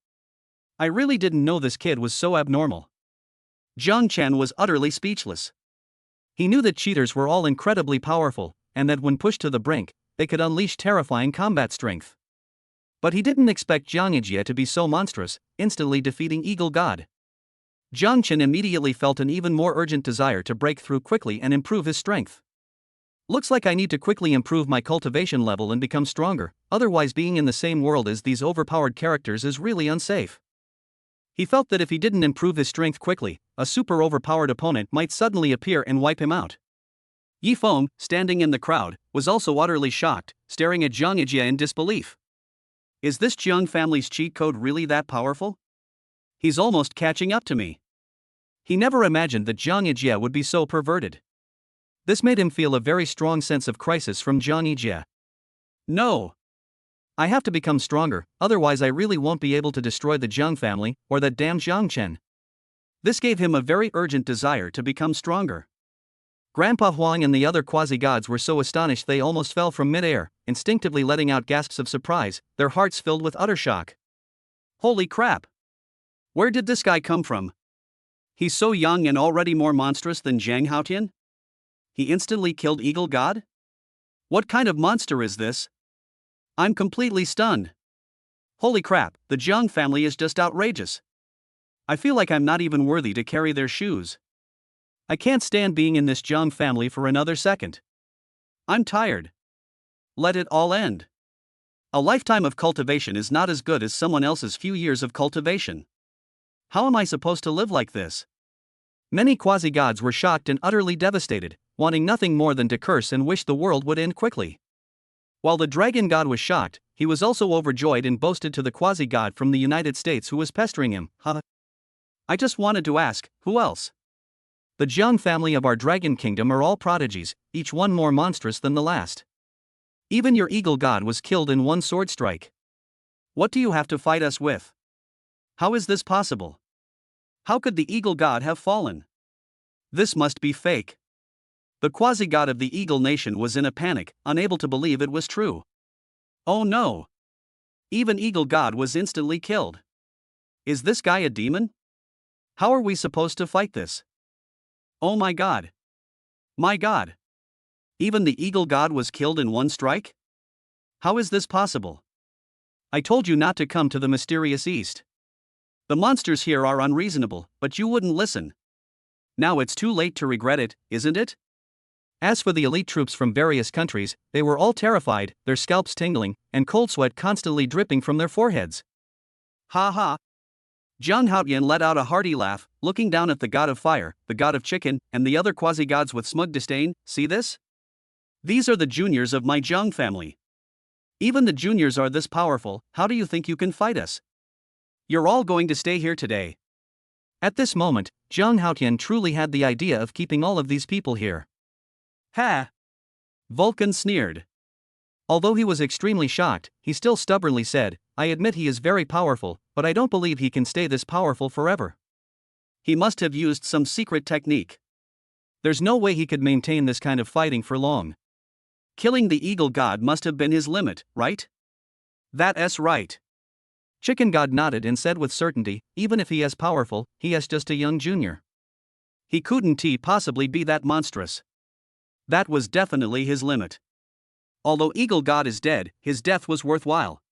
Speaker 1: I really didn't know this kid was so abnormal. Jiang Chen was utterly speechless.
Speaker 2: He knew that cheaters were all incredibly powerful, and that when pushed to the brink, they could unleash terrifying combat strength. But he didn't expect Zhang Yijie to be so monstrous, instantly defeating Eagle God. Jiang Chen immediately felt an even more urgent desire to break through quickly and improve his strength. Looks like I need to quickly improve my cultivation level and become stronger, otherwise being in the same world as these overpowered characters is really unsafe. He felt that if he didn't improve his strength quickly, a super overpowered opponent might suddenly appear and wipe him out.
Speaker 1: Yi Feng, standing in the crowd, was also utterly shocked, staring at Zhang Yijie in disbelief. Is this Jiang family's cheat code really that powerful? He's almost catching up to me.
Speaker 2: He never imagined that Zhang Yijie would be so perverted. This made him feel a very strong sense of crisis from Zhang Yijie.
Speaker 1: No.
Speaker 2: I have to become stronger, otherwise I really won't be able to destroy the Jiang family, or that damn Jiang Chen.
Speaker 1: This gave him a very urgent desire to become stronger.
Speaker 2: Grandpa Huang and the other quasi-gods were so astonished they almost fell from mid-air, instinctively letting out gasps of surprise, their hearts filled with utter shock.
Speaker 1: Holy crap! Where did this guy come from? He's so young and already more monstrous than Zhang Haotian? He instantly killed Eagle God? What kind of monster is this? I'm completely stunned. Holy crap, the Jiang family is just outrageous. I feel like I'm not even worthy to carry their shoes. I can't stand being in this Jiang family for another second. I'm tired. Let it all end. A lifetime of cultivation is not as good as someone else's few years of cultivation. How am I supposed to live like this?
Speaker 2: Many quasi-gods were shocked and utterly devastated, wanting nothing more than to curse and wish the world would end quickly. While the Dragon God was shocked, he was also overjoyed and boasted to the quasi-god from the United States who was pestering him.
Speaker 1: I just wanted to ask, who else?
Speaker 2: The Jiang family of our Dragon Kingdom are all prodigies, each one more monstrous than the last. Even your Eagle God was killed in one sword strike.
Speaker 1: What do you have to fight us with? How is this possible? How could the Eagle God have fallen? This must be fake. The quasi-god of the Eagle Nation was in a panic, unable to believe it was true. Oh no! Even Eagle God was instantly killed. Is this guy a demon? How are we supposed to fight this? Oh my god! My god! Even the Eagle God was killed in one strike? How is this possible? I told you not to come to the mysterious East. The monsters here are unreasonable, but you wouldn't listen. Now it's too late to regret it, isn't it?
Speaker 2: As for the elite troops from various countries, they were all terrified, their scalps tingling, and cold sweat constantly dripping from their foreheads.
Speaker 1: Ha ha! Zhang Haotian let out a hearty laugh, looking down at the god of fire, the god of chicken, and the other quasi-gods with smug disdain. See this? These are the juniors of my Zhang family. Even the juniors are this powerful, how do you think you can fight us? You're all going to stay here today.
Speaker 2: At this moment, Zhang Haotian truly had the idea of keeping all of these people here.
Speaker 1: Ha! Vulcan sneered.
Speaker 2: Although he was extremely shocked, he still stubbornly said, I admit he is very powerful, but I don't believe he can stay this powerful forever.
Speaker 1: He must have used some secret technique.
Speaker 2: There's no way he could maintain this kind of fighting for long.
Speaker 1: Killing the Eagle God must have been his limit, right? That's right.
Speaker 2: Chicken God nodded and said with certainty, even if he is powerful, he is just a young junior.
Speaker 1: He couldn't possibly be that monstrous. That was definitely his limit. Although Eagle God is dead, his death was worthwhile.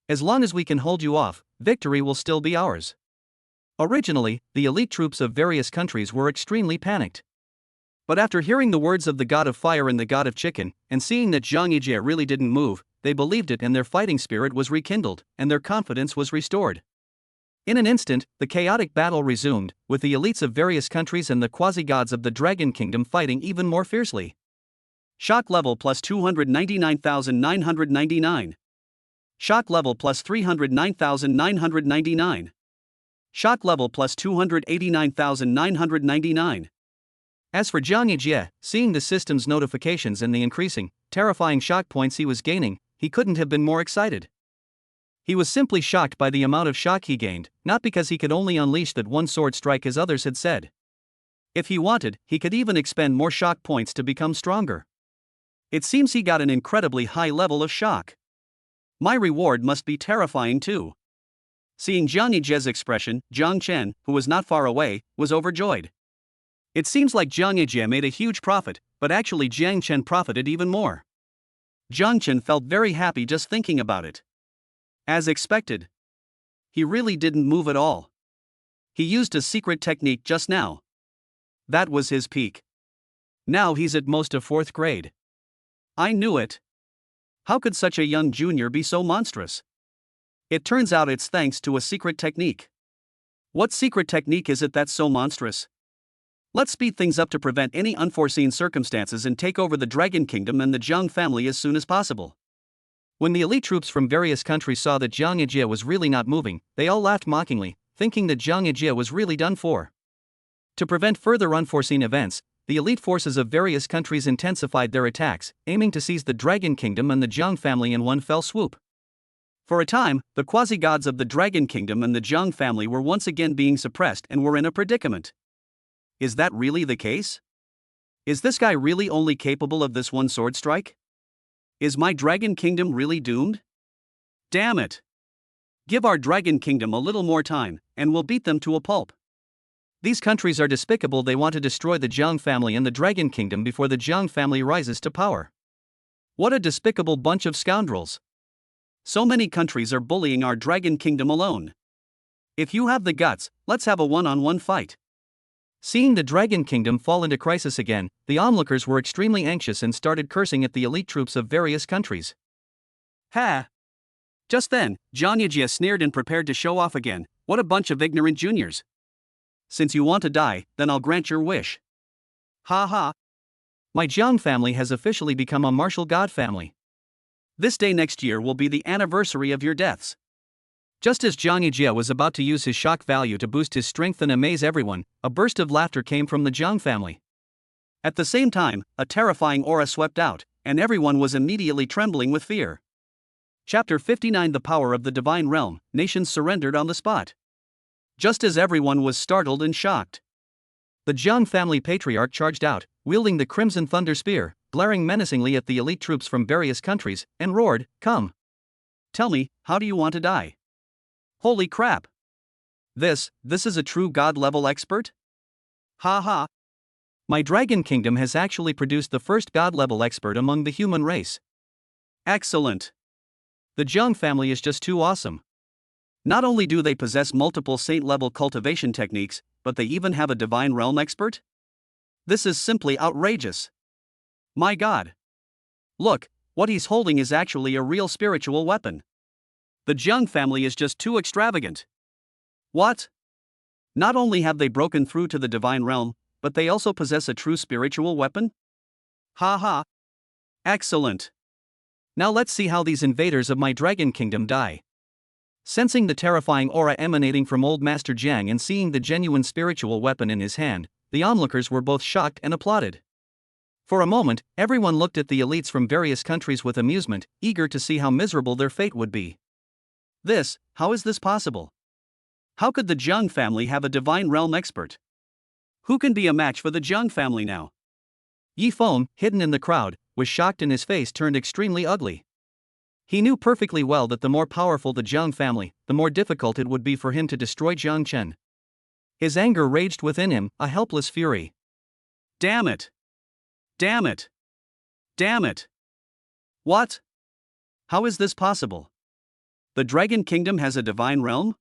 Speaker 2: As long as we can hold you off, victory will still be ours. Originally, the elite troops of various countries were extremely panicked. But after hearing the words of the God of Fire and the God of Chicken, and seeing that Zhang Yijie really didn't move, they believed it and their fighting spirit was rekindled, and their confidence was restored. In an instant, the chaotic battle resumed, with the elites of various countries and the quasi-gods of the Dragon Kingdom fighting even more fiercely.
Speaker 1: Shock level plus 299,999. Shock level plus 309,999. Shock level plus 289,999.
Speaker 2: As for Zhang Yijie, seeing the system's notifications and the increasing, terrifying shock points he was gaining, he couldn't have been more excited. He was simply shocked by the amount of shock he gained, not because he could only unleash that one sword strike as others had said. If he wanted, he could even expend more shock points to become stronger. It seems he got an incredibly high level of shock. My reward must be terrifying too. Seeing Zhang Yijie's expression, Zhang Chen, who was not far away, was overjoyed. It seems like Zhang Yijie made a huge profit, but actually Zhang Chen profited even more. Zhang Chen felt very happy just thinking about it. As expected. He really didn't move at all. He used a secret technique just now. That was his peak. Now he's at most a 4th grade. I knew it. How could such a young junior be so monstrous? It turns out it's thanks to a secret technique. What secret technique is it that's so monstrous? Let's speed things up to prevent any unforeseen circumstances and take over the Dragon Kingdom and the Zhang family as soon as possible. When the elite troops from various countries saw that Zhang Yijie was really not moving, they all laughed mockingly, thinking that Zhang Yijie was really done for. To prevent further unforeseen events, the elite forces of various countries intensified their attacks, aiming to seize the Dragon Kingdom and the Zhang family in one fell swoop. For a time, the quasi-gods of the Dragon Kingdom and the Zhang family were once again being suppressed and were in a predicament. Is that really the case? Is this guy really only capable of this one sword strike? Is my Dragon Kingdom really doomed? Damn it! Give our Dragon Kingdom a little more time, and we'll beat them to a pulp. These countries are despicable. They want to destroy the Zhang family and the Dragon Kingdom before the Zhang family rises to power. What a despicable bunch of scoundrels! So many countries are bullying our Dragon Kingdom alone. If you have the guts, let's have a one-on-one fight. Seeing the Dragon Kingdom fall into crisis again, the onlookers were extremely anxious and started cursing at the elite troops of various countries. Ha! Just then, Zhang Yijie sneered and prepared to show off again. What a bunch of ignorant juniors. Since you want to die, then I'll grant your wish. Ha ha! My Zhang family has officially become a martial god family. This day next year will be the anniversary of your deaths. Just as Zhang Yijie was about to use his shock value to boost his strength and amaze everyone, a burst of laughter came from the Zhang family. At the same time, a terrifying aura swept out, and everyone was immediately trembling with fear. Chapter 59 The Power of the Divine Realm, Nations surrendered on the spot. Just as everyone was startled and shocked, the Zhang family patriarch charged out, wielding the Crimson Thunder Spear, glaring menacingly at the elite troops from various countries, and roared, "Come! Tell me, how do you want to die? Holy crap! This is a true god-level expert? Ha ha! My Dragon Kingdom has actually produced the first god-level expert among the human race. Excellent! The Zhang family is just too awesome. Not only do they possess multiple saint-level cultivation techniques, but they even have a divine realm expert? This is simply outrageous. My god! Look, what he's holding is actually a real spiritual weapon. The Zhang family is just too extravagant. What? Not only have they broken through to the divine realm, but they also possess a true spiritual weapon? Ha ha! Excellent! Now let's see how these invaders of my Dragon Kingdom die. Sensing the terrifying aura emanating from old Master Jiang and seeing the genuine spiritual weapon in his hand, the onlookers were both shocked and applauded. For a moment, everyone looked at the elites from various countries with amusement, eager to see how miserable their fate would be. How is this possible? How could the Zhang family have a divine realm expert? Who can be a match for the Zhang family now? Yi Feng, hidden in the crowd, was shocked and his face turned extremely ugly. He knew perfectly well that the more powerful the Jiang family, the more difficult it would be for him to destroy Jiang Chen. His anger raged within him, a helpless fury.
Speaker 1: Damn it! Damn it! Damn it! What? How is this possible? The Dragon Kingdom has a divine realm?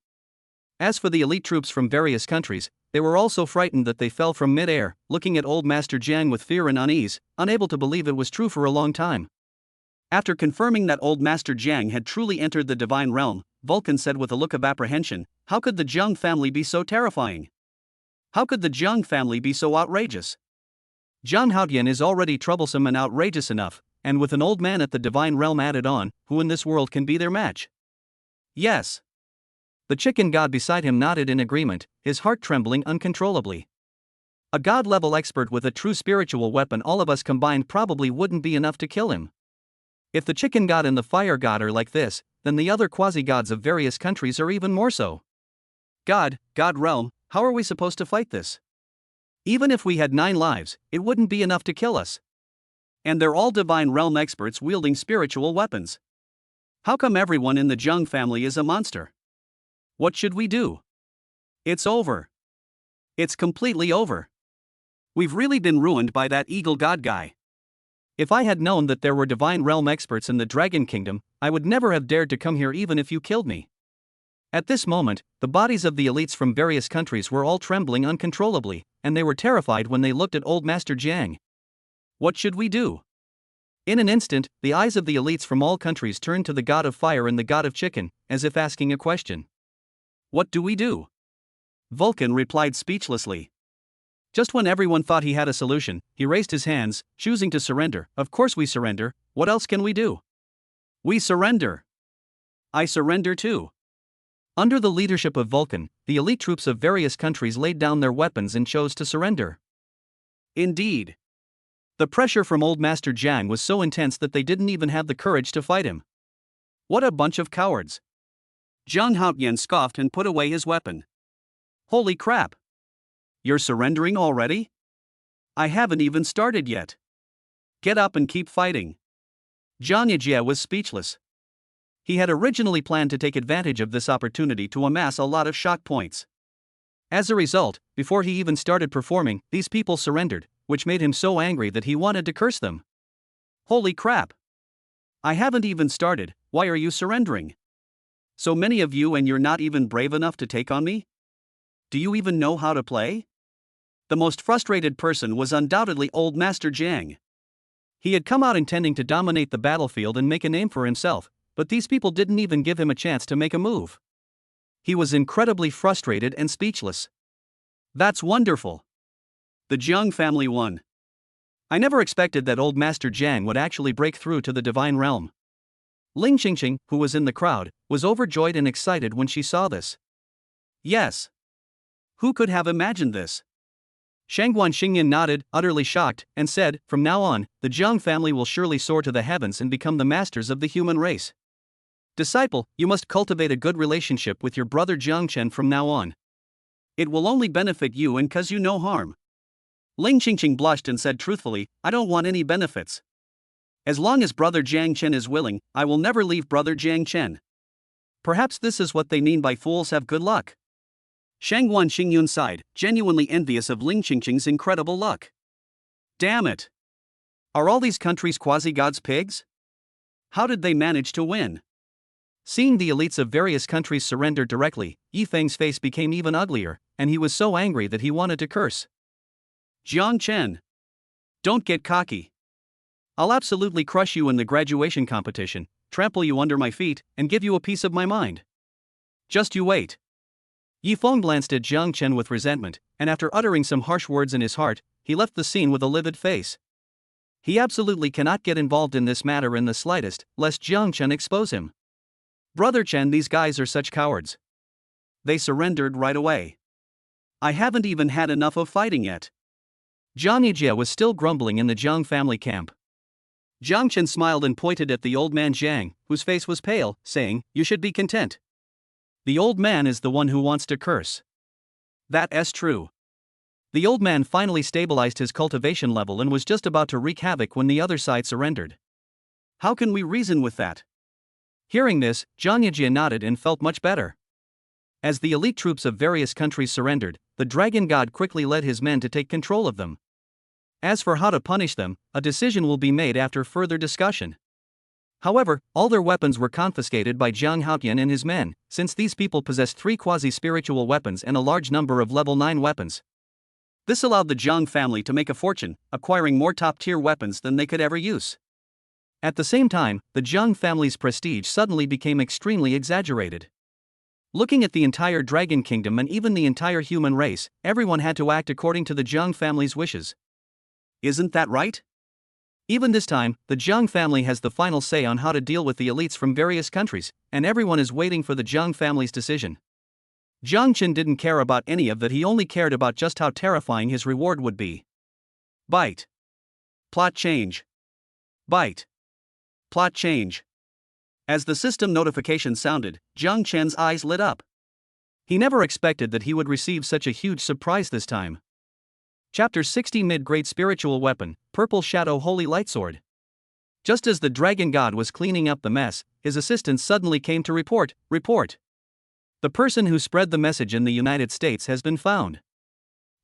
Speaker 2: As for the elite troops from various countries, they were all so frightened that they fell from mid-air, looking at old Master Jiang with fear and unease, unable to believe it was true for a long time.
Speaker 1: After confirming that old Master Jiang had truly entered the divine realm, Vulcan said with a look of apprehension, "How could the Jiang family be so terrifying? How could the Jiang family be so outrageous?
Speaker 2: Jiang Haotian is already troublesome and outrageous enough, and with an old man at the divine realm added on, who in this world can be their match?"
Speaker 1: Yes.
Speaker 2: The chicken god beside him nodded in agreement, his heart trembling uncontrollably. A god-level expert with a true spiritual weapon, all of us combined, probably wouldn't be enough to kill him. If the chicken god and the fire god are like this, then the other quasi-gods of various countries are even more so.
Speaker 1: God realm, how are we supposed to fight this?
Speaker 2: Even if we had 9 lives, it wouldn't be enough to kill us.
Speaker 1: And they're all divine realm experts wielding spiritual weapons. How come everyone in the Jiang family is a monster? What should we do? It's over. It's completely over. We've really been ruined by that eagle god guy.
Speaker 2: If I had known that there were divine realm experts in the Dragon Kingdom, I would never have dared to come here even if you killed me. At this moment, the bodies of the elites from various countries were all trembling uncontrollably, and they were terrified when they looked at old Master Jiang.
Speaker 1: What should we do?
Speaker 2: In an instant, the eyes of the elites from all countries turned to the god of fire and the god of chicken, as if asking a question.
Speaker 1: What do we do? Vulcan replied speechlessly.
Speaker 2: Just when everyone thought he had a solution, he raised his hands, choosing to surrender. Of course we surrender, what else can we do?
Speaker 1: We surrender. I surrender too.
Speaker 2: Under the leadership of Vulcan, the elite troops of various countries laid down their weapons and chose to surrender.
Speaker 1: Indeed.
Speaker 2: The pressure from old Master Jiang was so intense that they didn't even have the courage to fight him.
Speaker 1: What a bunch of cowards. Jiang Haotian scoffed and put away his weapon. Holy crap! You're surrendering already? I haven't even started yet. Get up and keep fighting.
Speaker 2: Jiang Yijie was speechless. He had originally planned to take advantage of this opportunity to amass a lot of shock points. As a result, before he even started performing, these people surrendered, which made him so angry that he wanted to curse them.
Speaker 1: Holy crap! I haven't even started, why are you surrendering? So many of you and you're not even brave enough to take on me? Do you even know how to play? The most frustrated person was undoubtedly old Master Jiang.
Speaker 2: He had come out intending to dominate the battlefield and make a name for himself, but these people didn't even give him a chance to make a move. He was incredibly frustrated and speechless.
Speaker 1: That's wonderful. The Jiang family won.
Speaker 2: I never expected that old Master Jiang would actually break through to the divine realm. Ling Qingqing, who was in the crowd, was overjoyed and excited when she saw this.
Speaker 1: Yes. Who could have imagined this?
Speaker 2: Shangguan Xingyan nodded, utterly shocked, and said, "From now on, the Jiang family will surely soar to the heavens and become the masters of the human race. Disciple, you must cultivate a good relationship with your brother Jiang Chen from now on.
Speaker 1: It will only benefit you and cause you no harm." Ling Qingqing blushed and said truthfully, "I don't want any benefits. As long as brother Jiang Chen is willing, I will never leave brother Jiang Chen." Perhaps this is what they mean by fools have good luck. Shangguan Xingyun sighed, genuinely envious of Ling Qingqing's incredible luck. Damn it! Are all these countries quasi-gods pigs? How did they manage to win?
Speaker 2: Seeing the elites of various countries surrender directly, Yifeng's face became even uglier, and he was so angry that he wanted to curse.
Speaker 1: Jiang Chen! Don't get cocky.
Speaker 2: I'll absolutely crush you in the graduation competition, trample you under my feet, and give you a piece of my mind.
Speaker 1: Just you wait.
Speaker 2: Yifeng glanced at Jiang Chen with resentment, and after uttering some harsh words in his heart, he left the scene with a livid face. He absolutely cannot get involved in this matter in the slightest, lest Jiang Chen expose him.
Speaker 1: Brother Chen, these guys are such cowards. They surrendered right away. I haven't even had enough of fighting yet.
Speaker 2: Jiang Yijie was still grumbling in the Jiang family camp.
Speaker 1: Jiang Chen smiled and pointed at the old man Jiang, whose face was pale, saying, "You should be content.
Speaker 2: The old man is the one who wants to curse."
Speaker 1: That is true.
Speaker 2: The old man finally stabilized his cultivation level and was just about to wreak havoc when the other side surrendered.
Speaker 1: How can we reason with that?
Speaker 2: Hearing this, Zhang Yijie nodded and felt much better. As the elite troops of various countries surrendered, the dragon god quickly led his men to take control of them. As for how to punish them, a decision will be made after further discussion. However, all their weapons were confiscated by Jiang Haotian and his men, since these people possessed 3 quasi-spiritual weapons and a large number of level 9 weapons.
Speaker 1: This allowed the Jiang family to make a fortune, acquiring more top-tier weapons than they could ever use.
Speaker 2: At the same time, the Jiang family's prestige suddenly became extremely exaggerated. Looking at the entire Dragon Kingdom and even the entire human race, everyone had to act according to the Jiang family's wishes.
Speaker 1: Isn't that right?
Speaker 2: Even this time, the Jiang family has the final say on how to deal with the elites from various countries, and everyone is waiting for the Jiang family's decision. Jiang Qin didn't care about any of that, he only cared about just how terrifying his reward would be.
Speaker 1: Byte. Plot change. Byte. Plot change. As the system notification sounded, Jiang Qin's eyes lit up.
Speaker 2: He never expected that he would receive such a huge surprise this time. Chapter 60 Mid-Grade Spiritual Weapon, Purple Shadow Holy Lightsword. Just as the dragon god was cleaning up the mess, his assistant suddenly came to report. The person who spread the message in the United States has been found.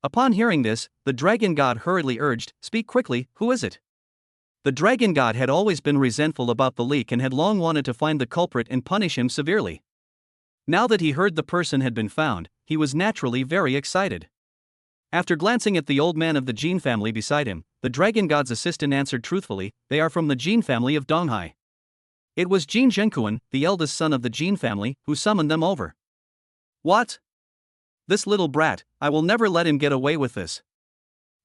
Speaker 2: Upon hearing this, the dragon god hurriedly urged, "Speak quickly, who is it?" The dragon god had always been resentful about the leak and had long wanted to find the culprit and punish him severely. Now that he heard the person had been found, he was naturally very excited. After glancing at the old man of the Jin family beside him, the dragon god's assistant answered truthfully, "They are from the Jin family of Donghai." It was Jin Zhenkuan, the eldest son of the Jin family, who summoned them over.
Speaker 1: What? This little brat, I will never let him get away with this.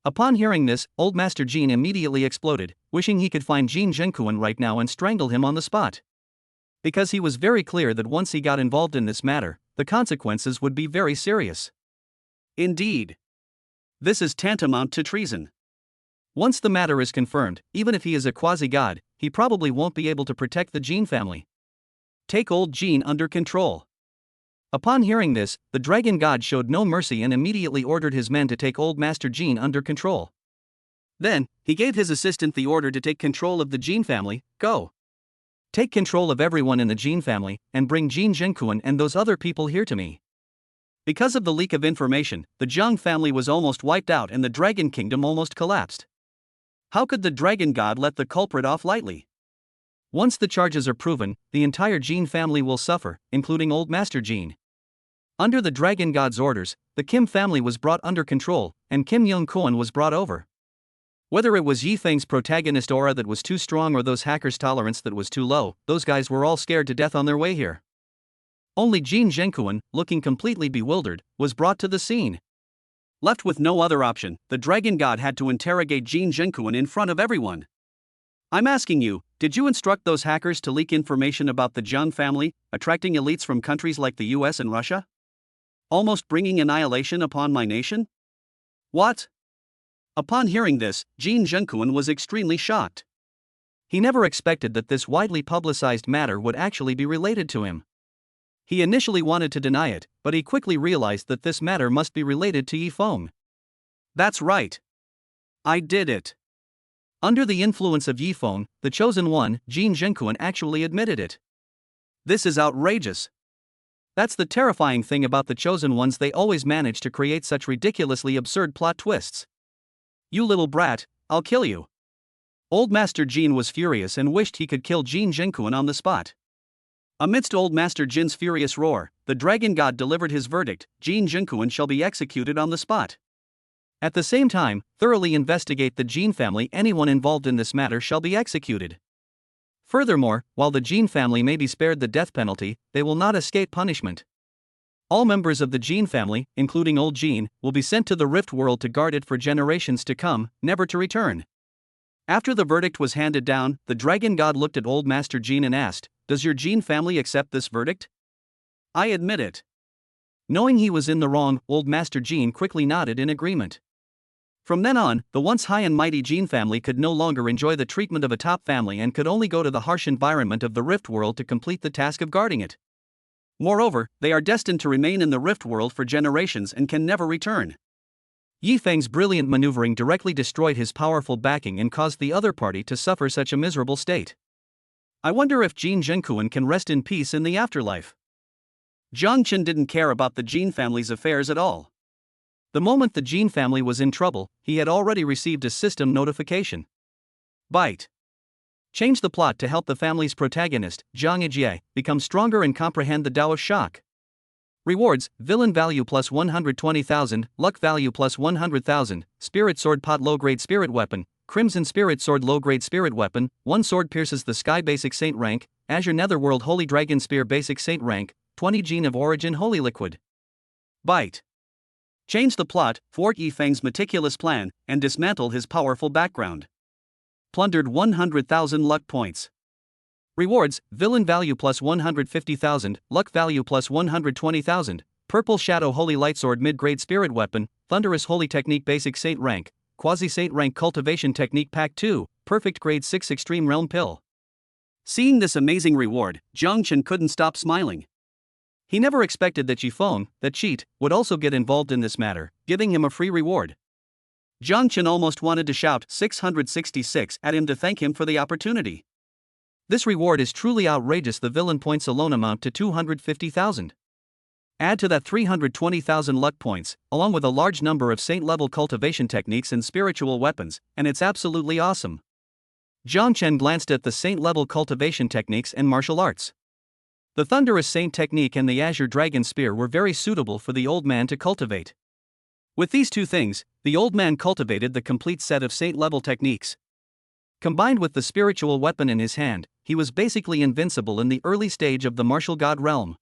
Speaker 2: Upon hearing this, Old Master Jin immediately exploded, wishing he could find Jin Zhenkuan right now and strangle him on the spot. Because he was very clear that once he got involved in this matter, the consequences would be very serious.
Speaker 1: Indeed. This is tantamount to treason.
Speaker 2: Once the matter is confirmed, even if he is a quasi-god, he probably won't be able to protect the Jin family.
Speaker 1: Take old Jin under control.
Speaker 2: Upon hearing this, the dragon god showed no mercy and immediately ordered his men to take Old Master Jin under control.
Speaker 1: Then, he gave his assistant the order to take control of the Jin family. Go.
Speaker 2: Take control of everyone in the Jin family, and bring Jin Zhenkuan and those other people here to me.
Speaker 1: Because of the leak of information, the Jiang family was almost wiped out and the Dragon Kingdom almost collapsed. How could the dragon god let the culprit off lightly?
Speaker 2: Once the charges are proven, the entire Jin family will suffer, including Old Master Jin. Under the dragon god's orders, the Kim family was brought under control, and Kim Young-Koan was brought over. Whether it was Yifeng's protagonist aura that was too strong or those hackers' tolerance that was too low, those guys were all scared to death on their way here. Only Jin Zhenkuan, looking completely bewildered, was brought to the scene.
Speaker 1: Left with no other option, the dragon god had to interrogate Jin Zhenkuan in front of everyone. I'm asking you, did you instruct those hackers to leak information about the Jiang family, attracting elites from countries like the US and Russia? Almost bringing annihilation upon my nation? What? Upon hearing this, Jin Zhenkuan was extremely shocked.
Speaker 2: He never expected that this widely publicized matter would actually be related to him. He initially wanted to deny it, but he quickly realized that this matter must be related to Yifeng.
Speaker 1: That's right. I did it.
Speaker 2: Under the influence of Yifeng, the chosen one, Jin Zhenkuan actually admitted it.
Speaker 1: This is outrageous.
Speaker 2: That's the terrifying thing about the chosen ones, they always manage to create such ridiculously absurd plot twists.
Speaker 1: You little brat, I'll kill you. Old Master Jin was furious and wished he could kill Jin Zhenkuan on the spot. Amidst Old Master Jin's furious roar, the dragon god delivered his verdict, Jin Zhenkuan shall be executed on the spot.
Speaker 2: At the same time, thoroughly investigate the Jin family, anyone involved in this matter shall be executed. Furthermore, while the Jin family may be spared the death penalty, they will not escape punishment. All members of the Jin family, including old Jin, will be sent to the Rift World to guard it for generations to come, never to return. After the verdict was handed down, the dragon god looked at Old Master Jin and asked, "Does your Jin family accept this verdict?" "I admit it." Knowing he was in the wrong, Old Master Jin quickly nodded in agreement. From then on, the once high and mighty Jin family could no longer enjoy the treatment of a top family and could only go to the harsh environment of the Rift World to complete the task of guarding it.
Speaker 1: Moreover, they are destined to remain in the Rift World for generations and can never return.
Speaker 2: Yifeng's brilliant maneuvering directly destroyed his powerful backing and caused the other party to suffer such a miserable state. I wonder if Jin Zhenkuan can rest in peace in the afterlife.
Speaker 1: Jiang Chen didn't care about the Jin family's affairs at all.
Speaker 2: The moment the Jin family was in trouble, he had already received a system notification.
Speaker 1: Bite.
Speaker 2: Change the plot to help the family's protagonist, Zhang Yijie, become stronger and comprehend the Tao of Shock. Rewards: villain value plus 120,000, luck value plus 100,000, spirit sword pot low grade spirit weapon, crimson spirit sword low grade spirit weapon, one sword pierces the sky basic saint rank, azure netherworld holy dragon spear basic saint rank, 20 gene of origin holy liquid.
Speaker 1: Bite. Change the plot, thwart Yi Feng's meticulous plan, and dismantle his powerful background. Plundered 100,000 luck points.
Speaker 2: Rewards: villain value plus 150,000, luck value plus 120,000, purple shadow holy lightsword mid-grade spirit weapon, thunderous holy technique basic saint rank, quasi-saint rank cultivation technique pack 2, perfect grade 6 extreme realm pill.
Speaker 1: Seeing this amazing reward, Jiang Chen couldn't stop smiling.
Speaker 2: He never expected that Yifeng, that cheat, would also get involved in this matter, giving him a free reward.
Speaker 1: Jiang Chen almost wanted to shout 666 at him to thank him for the opportunity.
Speaker 2: This reward is truly outrageous. The villain points alone amount to 250,000. Add to that 320,000 luck points, along with a large number of saint-level cultivation techniques and spiritual weapons, and it's absolutely awesome. Jiang Chen glanced at the saint-level cultivation techniques and martial arts. The Thunderous Saint technique and the Azure Dragon Spear were very suitable for the old man to cultivate. With these two things, the old man cultivated the complete set of saint-level techniques. Combined with the spiritual weapon in his hand, he was basically invincible in the early stage of the martial god realm.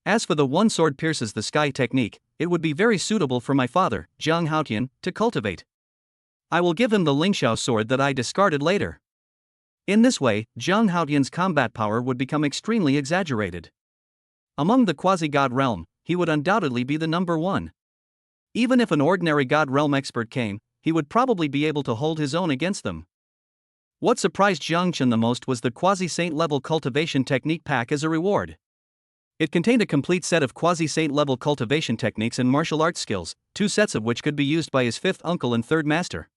Speaker 2: As for the one sword pierces the sky technique, it would be very suitable for my father, Zhang Haotian, to cultivate. I will give him the Lingxiao sword that I discarded later. In this way, Zhang Haotian's combat power would become extremely exaggerated. Among the quasi-god realm, he would undoubtedly be the number one. Even if an ordinary god realm expert came, he would probably be able to hold his own against them. What surprised Jiang Chen the most was the quasi-saint level cultivation technique pack as a reward. It contained a complete set of quasi-saint level cultivation techniques and martial arts skills, 2 sets of which could be used by his 5th uncle and 3rd master.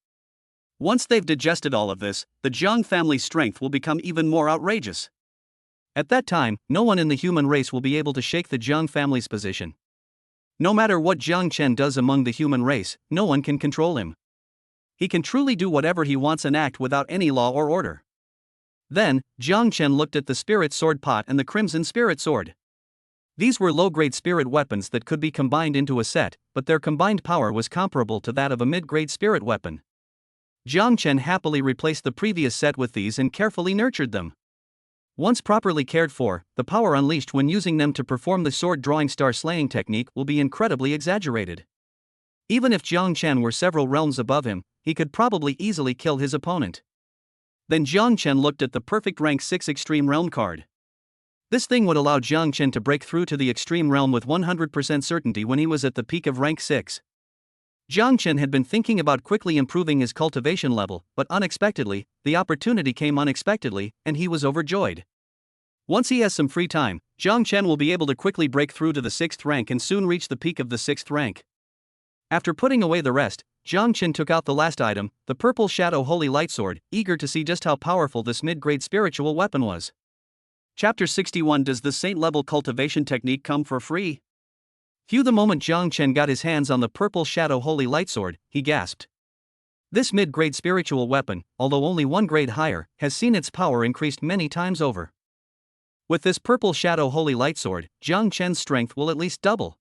Speaker 1: Once they've digested all of this, the Jiang family's strength will become even more outrageous.
Speaker 2: At that time, no one in the human race will be able to shake the Jiang family's position. No matter what Jiang Chen does among the human race, no one can control him. He can truly do whatever he wants and act without any law or order. Then, Jiang Chen looked at the Spirit Sword Pot and the Crimson Spirit Sword. These were low-grade spirit weapons that could be combined into a set, but their combined power was comparable to that of a mid-grade spirit weapon. Jiang Chen happily replaced the previous set with these and carefully nurtured them. Once properly cared for, the power unleashed when using them to perform the sword-drawing star-slaying technique will be incredibly exaggerated. Even if Jiang Chen were several realms above him, he could probably easily kill his opponent. Then Jiang Chen looked at the perfect rank 6 extreme realm card. This thing would allow Jiang Chen to break through to the extreme realm with 100% certainty when he was at the peak of rank 6. Jiang Chen had been thinking about quickly improving his cultivation level, but unexpectedly, the opportunity came unexpectedly, and he was overjoyed. Once he has some free time, Jiang Chen will be able to quickly break through to the 6th rank and soon reach the peak of the 6th rank. After putting away the rest, Jiang Chen took out the last item, the Purple Shadow Holy Lightsword, eager to see just how powerful this mid-grade spiritual weapon was.
Speaker 1: Chapter 61. Does the saint-level cultivation technique come for free?
Speaker 2: The moment Jiang Chen got his hands on the Purple Shadow Holy Lightsword, he gasped. This mid-grade spiritual weapon, although only 1 grade higher, has seen its power increased many times over. With this Purple Shadow Holy Lightsword, Jiang Chen's strength will at least double.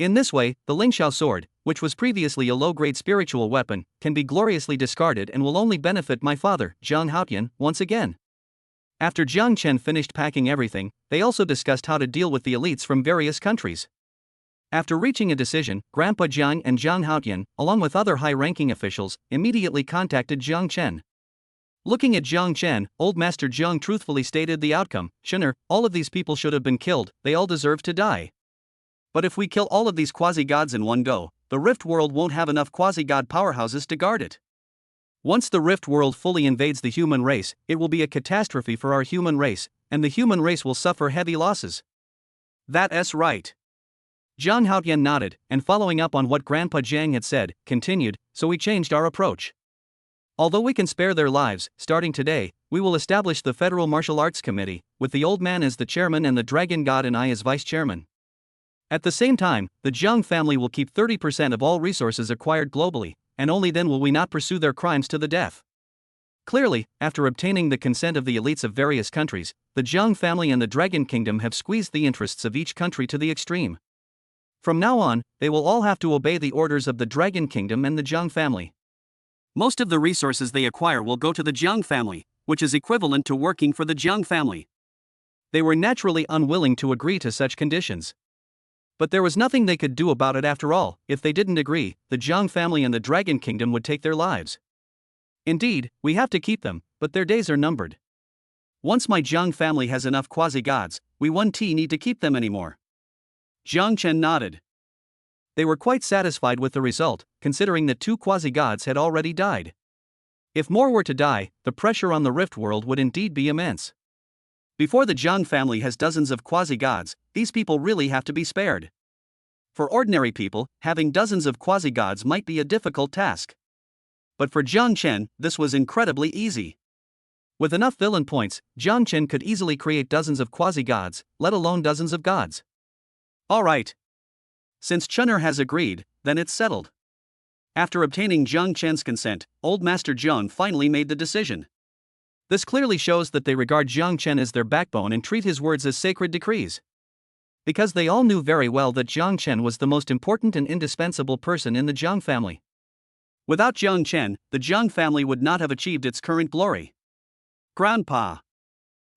Speaker 2: In this way, the Lingxiao sword, which was previously a low-grade spiritual weapon, can be gloriously discarded and will only benefit my father, Zhang Haotian, once again. After Jiang Chen finished packing everything, they also discussed how to deal with the elites from various countries. After reaching a decision, Grandpa Jiang and Zhang Haotian, along with other high-ranking officials, immediately contacted Jiang Chen. Looking at Jiang Chen, Old Master Jiang truthfully stated the outcome: "Shinner, all of these people should have been killed, they all deserve to die. But if we kill all of these quasi-gods in one go, the Rift World won't have enough quasi-god powerhouses to guard it. Once the Rift World fully invades the human race, it will be a catastrophe for our human race, and the human race will suffer heavy losses."
Speaker 1: That's right.
Speaker 2: Zhang Haotian nodded, and following up on what Grandpa Jiang had said, continued, "So we changed our approach. Although we can spare their lives, starting today, we will establish the Federal Martial Arts Committee, with the old man as the chairman and the dragon god and I as vice chairman. At the same time, the Jiang family will keep 30% of all resources acquired globally, and only then will we not pursue their crimes to the death. Clearly, after obtaining the consent of the elites of various countries, the Jiang family and the Dragon Kingdom have squeezed the interests of each country to the extreme. From now on, they will all have to obey the orders of the Dragon Kingdom and the Jiang family.
Speaker 1: Most of the resources they acquire will go to the Jiang family, which is equivalent to working for the Jiang family.
Speaker 2: They were naturally unwilling to agree to such conditions. But there was nothing they could do about it after all. If they didn't agree, the Jiang family and the Dragon Kingdom would take their lives. Indeed, we have to keep them, but their days are numbered. Once my Jiang family has enough quasi-gods, we won't need to keep them anymore.
Speaker 1: Jiang Chen nodded.
Speaker 2: They were quite satisfied with the result, considering that 2 quasi-gods had already died. If more were to die, the pressure on the Rift world would indeed be immense.
Speaker 1: Before the Jiang family has dozens of quasi-gods, these people really have to be spared. For ordinary people, having dozens of quasi-gods might be a difficult task. But for Jiang Chen, this was incredibly easy. With enough villain points, Jiang Chen could easily create dozens of quasi-gods, let alone dozens of gods. Alright. Since Chun'er has agreed, then it's settled. After obtaining Jiang Chen's consent, Old Master Jiang finally made the decision.
Speaker 2: This clearly shows that they regard Jiang Chen as their backbone and treat his words as sacred decrees. Because they all knew very well that Jiang Chen was the most important and indispensable person in the Jiang family.
Speaker 1: Without Jiang Chen, the Jiang family would not have achieved its current glory. Grandpa.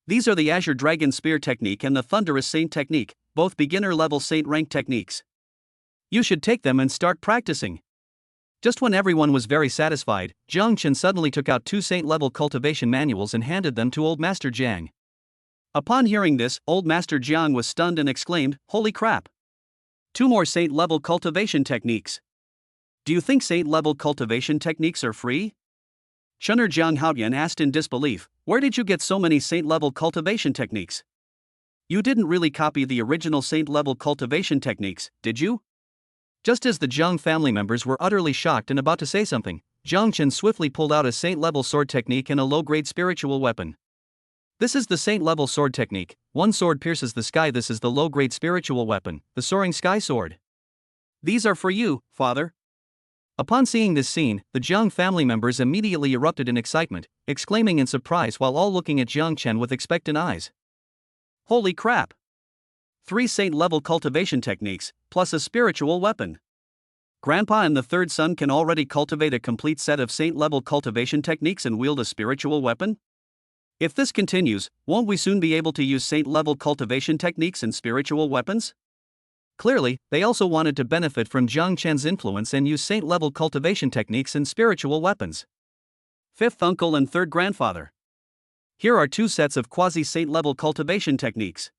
Speaker 1: These are the Azure Dragon Spear technique and the Thunderous Saint technique, both beginner-level saint rank techniques.
Speaker 2: You should take them and start practicing. Just when everyone was very satisfied, Jiang Chen suddenly took out 2 saint-level cultivation manuals and handed them to Old Master Jiang.
Speaker 1: Upon hearing this, Old Master Jiang was stunned and exclaimed, "Holy crap! 2 more saint-level cultivation techniques. Do you think saint-level cultivation techniques are free?" Chun'er Jiang Haoyan asked in disbelief, "Where did you get so many saint-level cultivation techniques? You didn't really copy the original saint-level cultivation techniques, did you?"
Speaker 2: Just as the Jiang family members were utterly shocked and about to say something, Jiang Chen swiftly pulled out a saint-level sword technique and a low-grade spiritual weapon. This is the saint-level sword technique. 1 sword pierces the sky. This is the low-grade spiritual weapon, the soaring sky sword.
Speaker 1: These are for you, father.
Speaker 2: Upon seeing this scene, the Jiang family members immediately erupted in excitement, exclaiming in surprise while all looking at Jiang Chen with expectant eyes.
Speaker 1: Holy crap! 3 saint-level cultivation techniques, plus a spiritual weapon. Grandpa and the 3rd son can already cultivate a complete set of saint-level cultivation techniques and wield a spiritual weapon? If this continues, won't we soon be able to use saint-level cultivation techniques and spiritual weapons?
Speaker 2: Clearly, they also wanted to benefit from Jiang Chen's influence and use saint-level cultivation techniques and spiritual weapons.
Speaker 1: 5th uncle and 3rd grandfather. Here are 2 sets of quasi-saint-level cultivation techniques.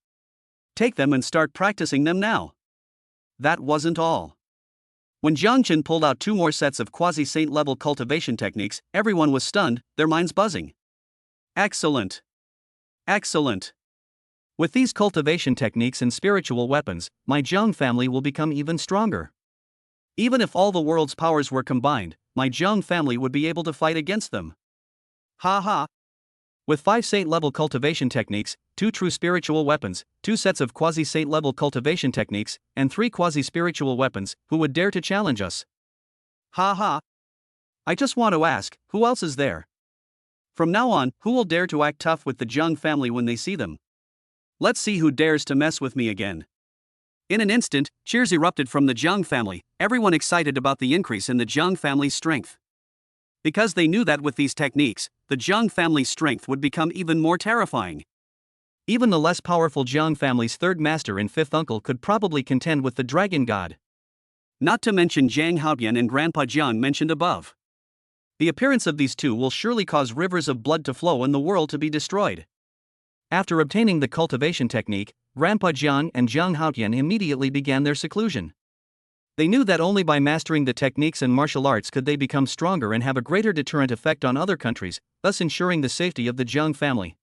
Speaker 1: Take them and start practicing them now. That wasn't all. When Jiang Chen pulled out 2 more sets of quasi-saint-level cultivation techniques, everyone was stunned, their minds buzzing. Excellent! Excellent!
Speaker 2: With these cultivation techniques and spiritual weapons, my Jiang family will become even stronger.
Speaker 1: Even if all the world's powers were combined, my Jiang family would be able to fight against them. Ha ha!
Speaker 2: With 5 saint-level cultivation techniques, 2 true spiritual weapons, 2 sets of quasi-saint-level cultivation techniques, and 3 quasi-spiritual weapons, who would dare to challenge us?
Speaker 1: Ha ha! I just want to ask, who else is there? From now on, who will dare to act tough with the Jiang family when they see them? Let's see who dares to mess with me again. In an instant, cheers erupted from the Jiang family, everyone excited about the increase in the Jiang family's strength. Because they knew that with these techniques, the Jiang family's strength would become even more terrifying.
Speaker 2: Even the less powerful Jiang family's 3rd master and 5th uncle could probably contend with the dragon god.
Speaker 1: Not to mention Jiang Haoyan and Grandpa Jiang mentioned above. The appearance of these 2 will surely cause rivers of blood to flow and the world to be destroyed.
Speaker 2: After obtaining the cultivation technique, Grandpa Jiang and Jiang Haoyan immediately began their seclusion. They knew that only by mastering the techniques and martial arts could they become stronger and have a greater deterrent effect on other countries, thus ensuring the safety of the Jiang family.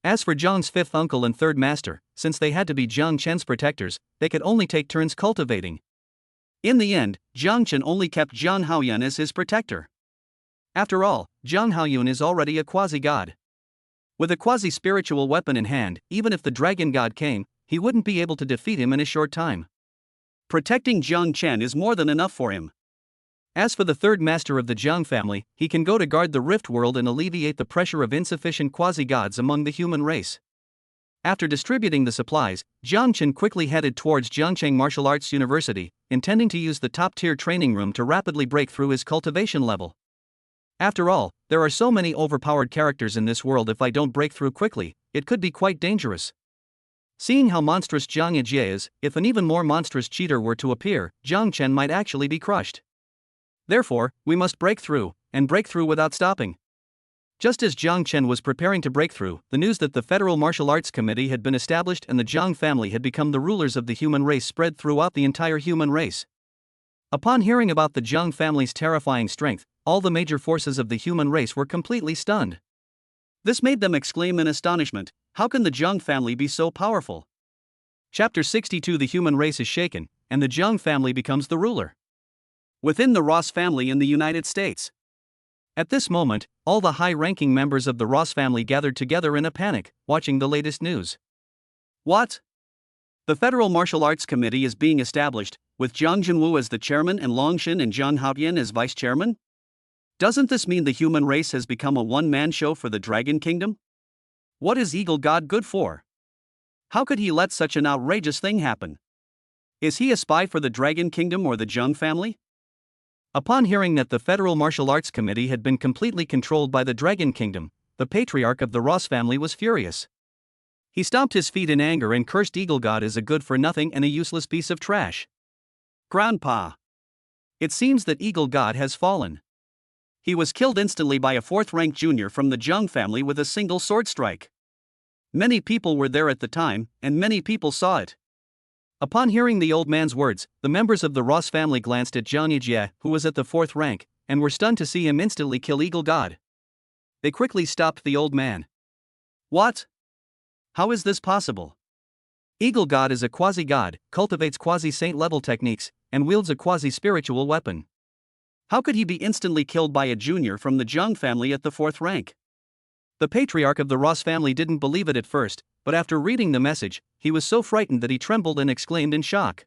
Speaker 2: As for Jiang's 5th uncle and 3rd master, since they had to be Jiang Chen's protectors, they could only take turns cultivating. In the end, Jiang Chen only kept Jiang Haoyan as his protector. After all, Zhang Haoyun is already a quasi-god. With a quasi-spiritual weapon in hand, even if the dragon god came, he wouldn't be able to defeat him in a short time.
Speaker 1: Protecting Jiang Chen is more than enough for him.
Speaker 2: As for the third master of the Jiang family, he can go to guard the Rift World and alleviate the pressure of insufficient quasi-gods among the human race. After distributing the supplies, Jiang Chen quickly headed towards Jiangcheng Martial Arts University, intending to use the top-tier training room to rapidly break through his cultivation level. After all, there are so many overpowered characters in this world. If I don't break through quickly, it could be quite dangerous. Seeing how monstrous Jiang Yijie is, if an even more monstrous cheater were to appear, Jiang Chen might actually be crushed. Therefore, we must break through, and break through without stopping. Just as Jiang Chen was preparing to break through, the news that the Federal Martial Arts Committee had been established and the Jiang family had become the rulers of the human race spread throughout the entire human race. Upon hearing about the Jiang family's terrifying strength, all the major forces of the human race were completely stunned.
Speaker 1: This made them exclaim in astonishment, "How can the Jiang family be so powerful?"
Speaker 2: Chapter 62. The human race is shaken, and the Jiang family becomes the ruler.
Speaker 1: Within the Ross family in the United States.
Speaker 2: At this moment, all the high-ranking members of the Ross family gathered together in a panic, watching the latest news.
Speaker 1: What? The Federal Martial Arts Committee is being established, with Jiang Jinwu as the chairman and Longshin and Jiang Haotian as vice chairman? Doesn't this mean the human race has become a one-man show for the Dragon Kingdom? What is Eagle God good for? How could he let such an outrageous thing happen? Is he a spy for the Dragon Kingdom or the Jiang family?
Speaker 2: Upon hearing that the Federal Martial Arts Committee had been completely controlled by the Dragon Kingdom, the patriarch of the Ross family was furious. He stomped his feet in anger and cursed Eagle God as a good-for-nothing and a useless piece of trash.
Speaker 1: Grandpa.
Speaker 2: It seems that Eagle God has fallen.
Speaker 1: He was killed instantly by a fourth-ranked junior from the Jiang family with a single sword strike. Many people were there at the time, and many people saw it.
Speaker 2: Upon hearing the old man's words, the members of the Ross family glanced at Jiang Yijie, who was at the fourth rank, and were stunned to see him instantly kill Eagle God. They quickly stopped the old man.
Speaker 1: What? How is this possible?
Speaker 2: Eagle God is a quasi-god, cultivates quasi-saint level techniques, and wields a quasi-spiritual weapon.
Speaker 1: How could he be instantly killed by a junior from the Jiang family at the fourth rank?
Speaker 2: The patriarch of the Ross family didn't believe it at first, but after reading the message, he was so frightened that he trembled and exclaimed in shock.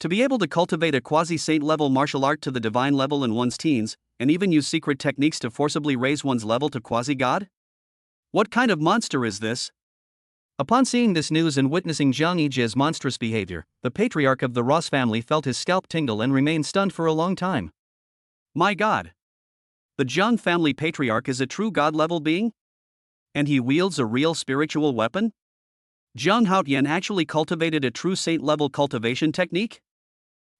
Speaker 1: To be able to cultivate a quasi-saint level martial art to the divine level in one's teens, and even use secret techniques to forcibly raise one's level to quasi-god? What kind of monster is this?
Speaker 2: Upon seeing this news and witnessing Jiang Yijie's monstrous behavior, the patriarch of the Ross family felt his scalp tingle and remained stunned for a long time.
Speaker 1: My God! The Jiang family patriarch is a true god-level being? And he wields a real spiritual weapon? Jiang Haotian actually cultivated a true saint-level cultivation technique?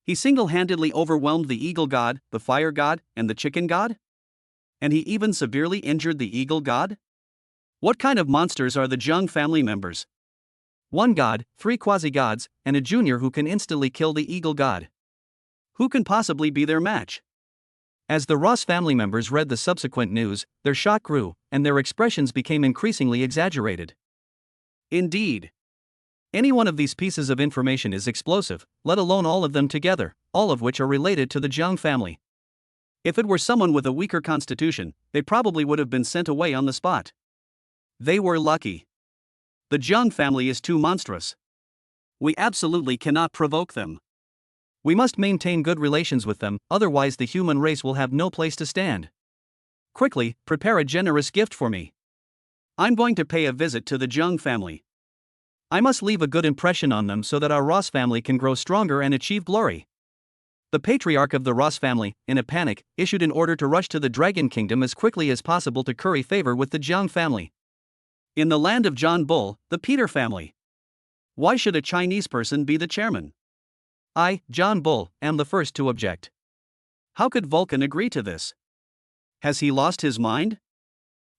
Speaker 1: He single-handedly overwhelmed the eagle god, the fire god, and the chicken god? And he even severely injured the eagle god? What kind of monsters are the Jiang family members?
Speaker 2: One god, 3 quasi-gods, and a junior who can instantly kill the eagle god.
Speaker 1: Who can possibly be their match?
Speaker 2: As the Ross family members read the subsequent news, their shock grew, and their expressions became increasingly exaggerated.
Speaker 1: Indeed.
Speaker 2: Any one of these pieces of information is explosive, let alone all of them together, all of which are related to the Jiang family.
Speaker 1: If it were someone with a weaker constitution, they probably would have been sent away on the spot. They were lucky. The Jiang family is too monstrous. We absolutely cannot provoke them.
Speaker 2: We must maintain good relations with them, otherwise the human race will have no place to stand. Quickly, prepare a generous gift for me.
Speaker 1: I'm going to pay a visit to the Jiang family.
Speaker 2: I must leave a good impression on them so that our Ross family can grow stronger and achieve glory. The patriarch of the Ross family, in a panic, issued an order to rush to the Dragon Kingdom as quickly as possible to curry favor with the Jiang family.
Speaker 1: In the land of John Bull, the Peter family. Why should a Chinese person be the chairman?
Speaker 2: I, John Bull, am the first to object.
Speaker 1: How could Vulcan agree to this? Has he lost his mind?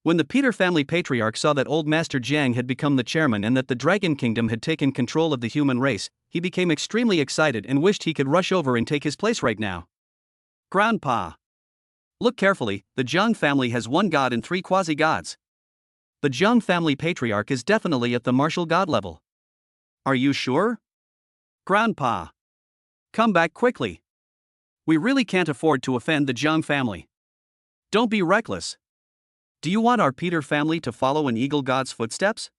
Speaker 2: When the Peter family patriarch saw that old Master Jiang had become the chairman and that the Dragon Kingdom had taken control of the human race, he became extremely excited and wished he could rush over and take his place right now.
Speaker 1: Grandpa. Look carefully, the Jiang family has 1 god and 3 quasi-gods.
Speaker 2: The Jiang family patriarch is definitely at the martial god level.
Speaker 1: Are you sure? Grandpa. Come back quickly. We really can't afford to offend the Jiang family. Don't be reckless. Do you want our Peter family to follow in Eagle God's footsteps?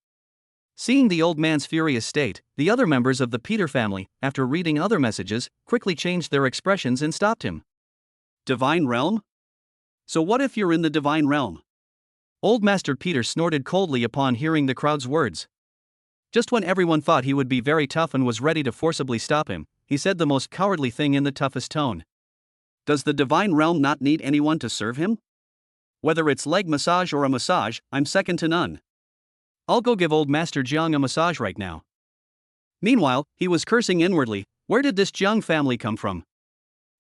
Speaker 2: Seeing the old man's furious state, the other members of the Peter family, after reading other messages, quickly changed their expressions and stopped him.
Speaker 1: Divine realm? So what if you're in the divine realm?
Speaker 2: Old Master Peter snorted coldly upon hearing the crowd's words. Just when everyone thought he would be very tough and was ready to forcibly stop him, he said the most cowardly thing in the toughest tone.
Speaker 1: Does the divine realm not need anyone to serve him? Whether it's leg massage or a massage, I'm second to none.
Speaker 2: I'll go give old Master Jiang a massage right now.
Speaker 1: Meanwhile, he was cursing inwardly. Where did this Jiang family come from?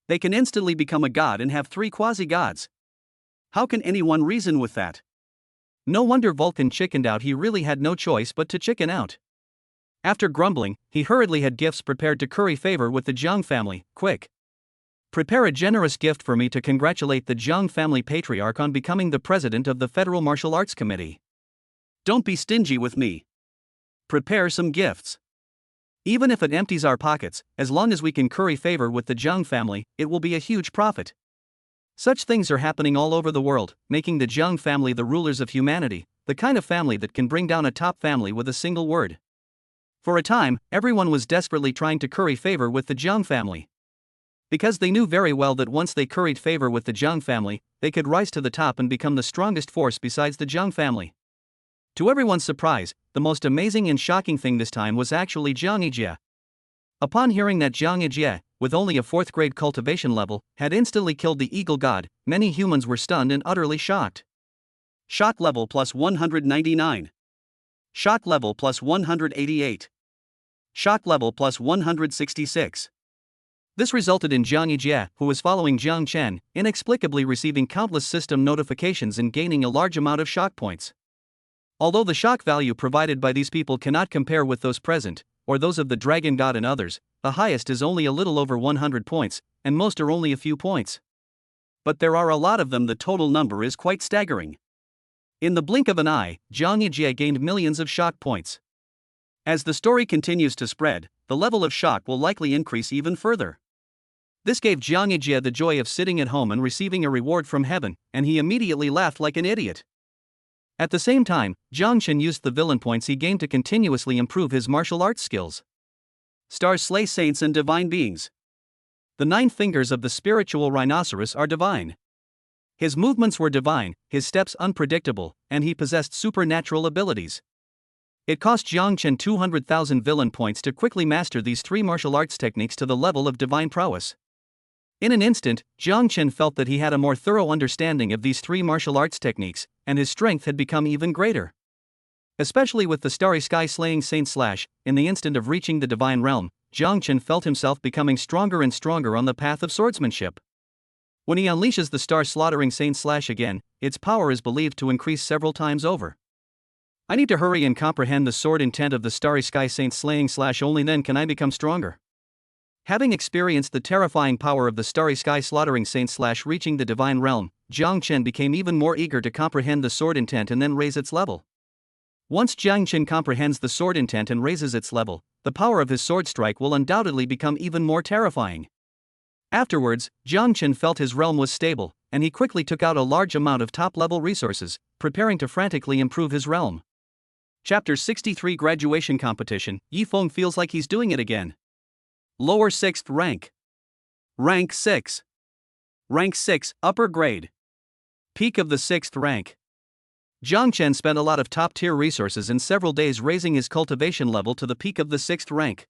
Speaker 1: They can instantly become a god and have 3 quasi-gods. How can anyone reason with that?
Speaker 2: No wonder Vulcan chickened out. He really had no choice but to chicken out. After grumbling, he hurriedly had gifts prepared to curry favor with the Jiang family. Quick! Prepare a generous gift for me to congratulate the Jiang family patriarch on becoming the president of the Federal Martial Arts Committee.
Speaker 1: Don't be stingy with me. Prepare some gifts.
Speaker 2: Even if it empties our pockets, as long as we can curry favor with the Jiang family, it will be a huge profit. Such things are happening all over the world, making the Jiang family the rulers of humanity, the kind of family that can bring down a top family with a single word. For a time, everyone was desperately trying to curry favor with the Jiang family. Because they knew very well that once they curried favor with the Jiang family, they could rise to the top and become the strongest force besides the Jiang family. To everyone's surprise, the most amazing and shocking thing this time was actually Jiang Yijie. Upon hearing that Jiang Yijie, with only a 4th grade cultivation level, had instantly killed the Eagle God, many humans were stunned and utterly shocked.
Speaker 1: Shock level plus 199. Shock level plus 188. Shock level plus 166.
Speaker 2: This resulted in Jiang Yijie, who was following Jiang Chen, inexplicably receiving countless system notifications and gaining a large amount of shock points. Although the shock value provided by these people cannot compare with those present, or those of the Dragon God and others, the highest is only a little over 100 points, and most are only a few points.
Speaker 1: But there are a lot of them. The total number is quite staggering. In the blink of an eye, Jiang Yijie gained millions of shock points. As the story continues to spread, the level of shock will likely increase even further. This gave Jiang Yijie the joy of sitting at home and receiving a reward from heaven, and he immediately laughed like an idiot. At the same time, Jiang Chen used the villain points he gained to continuously improve his martial arts skills. Stars slay saints and divine beings.
Speaker 2: The 9 fingers of the spiritual rhinoceros are divine. His movements were divine, his steps unpredictable, and he possessed supernatural abilities. It cost Jiang Chen 200,000 villain points to quickly master these 3 martial arts techniques to the level of divine prowess. In an instant, Jiang Chen felt that he had a more thorough understanding of these 3 martial arts techniques, and his strength had become even greater. Especially with the Starry Sky Slaying Saint Slash, in the instant of reaching the divine realm, Jiang Chen felt himself becoming stronger and stronger on the path of swordsmanship. When he unleashes the Star Slaughtering Saint Slash again, its power is believed to increase several times over. I need to hurry and comprehend the sword intent of the Starry Sky Saint Slaying Slash, only then can I become stronger. Having experienced the terrifying power of the Starry Sky Slaughtering Saint Slash reaching the divine realm, Jiang Chen became even more eager to comprehend the sword intent and then raise its level. Once Jiang Chen comprehends the sword intent and raises its level, the power of his sword strike will undoubtedly become even more terrifying. Afterwards, Jiang Chen felt his realm was stable, and he quickly took out a large amount of top-level resources, preparing to frantically improve his realm.
Speaker 1: Chapter 63 Graduation Competition. Yifeng feels like he's doing it again. Lower 6th rank. Rank 6. Rank 6, upper grade. Peak of the 6th rank.
Speaker 2: Jiang Chen spent a lot of top-tier resources in several days raising his cultivation level to the peak of the 6th rank.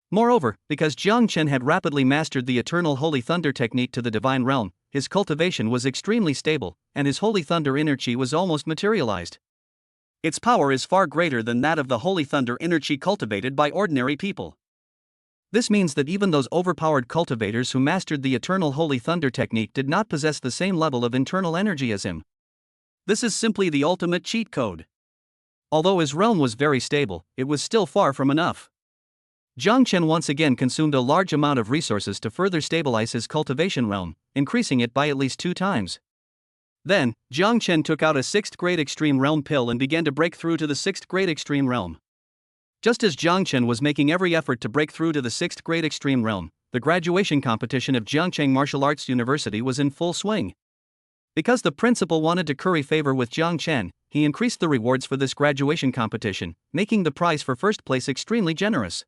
Speaker 2: Moreover, because Jiang Chen had rapidly mastered the Eternal Holy Thunder technique to the divine realm, his cultivation was extremely stable, and his Holy Thunder energy was almost materialized.
Speaker 1: Its power is far greater than that of the Holy Thunder energy cultivated by ordinary people.
Speaker 2: This means that even those overpowered cultivators who mastered the Eternal Holy Thunder technique did not possess the same level of internal energy as him.
Speaker 1: This is simply the ultimate cheat code.
Speaker 2: Although his realm was very stable, it was still far from enough. Jiang Chen once again consumed a large amount of resources to further stabilize his cultivation realm, increasing it by at least 2 times. Then, Jiang Chen took out a 6th grade extreme realm pill and began to break through to the 6th grade extreme realm. Just as Jiang Chen was making every effort to break through to the 6th grade extreme realm, the graduation competition of Jiangcheng Martial Arts University was in full swing. Because the principal wanted to curry favor with Jiang Chen, he increased the rewards for this graduation competition, making the prize for first place extremely generous.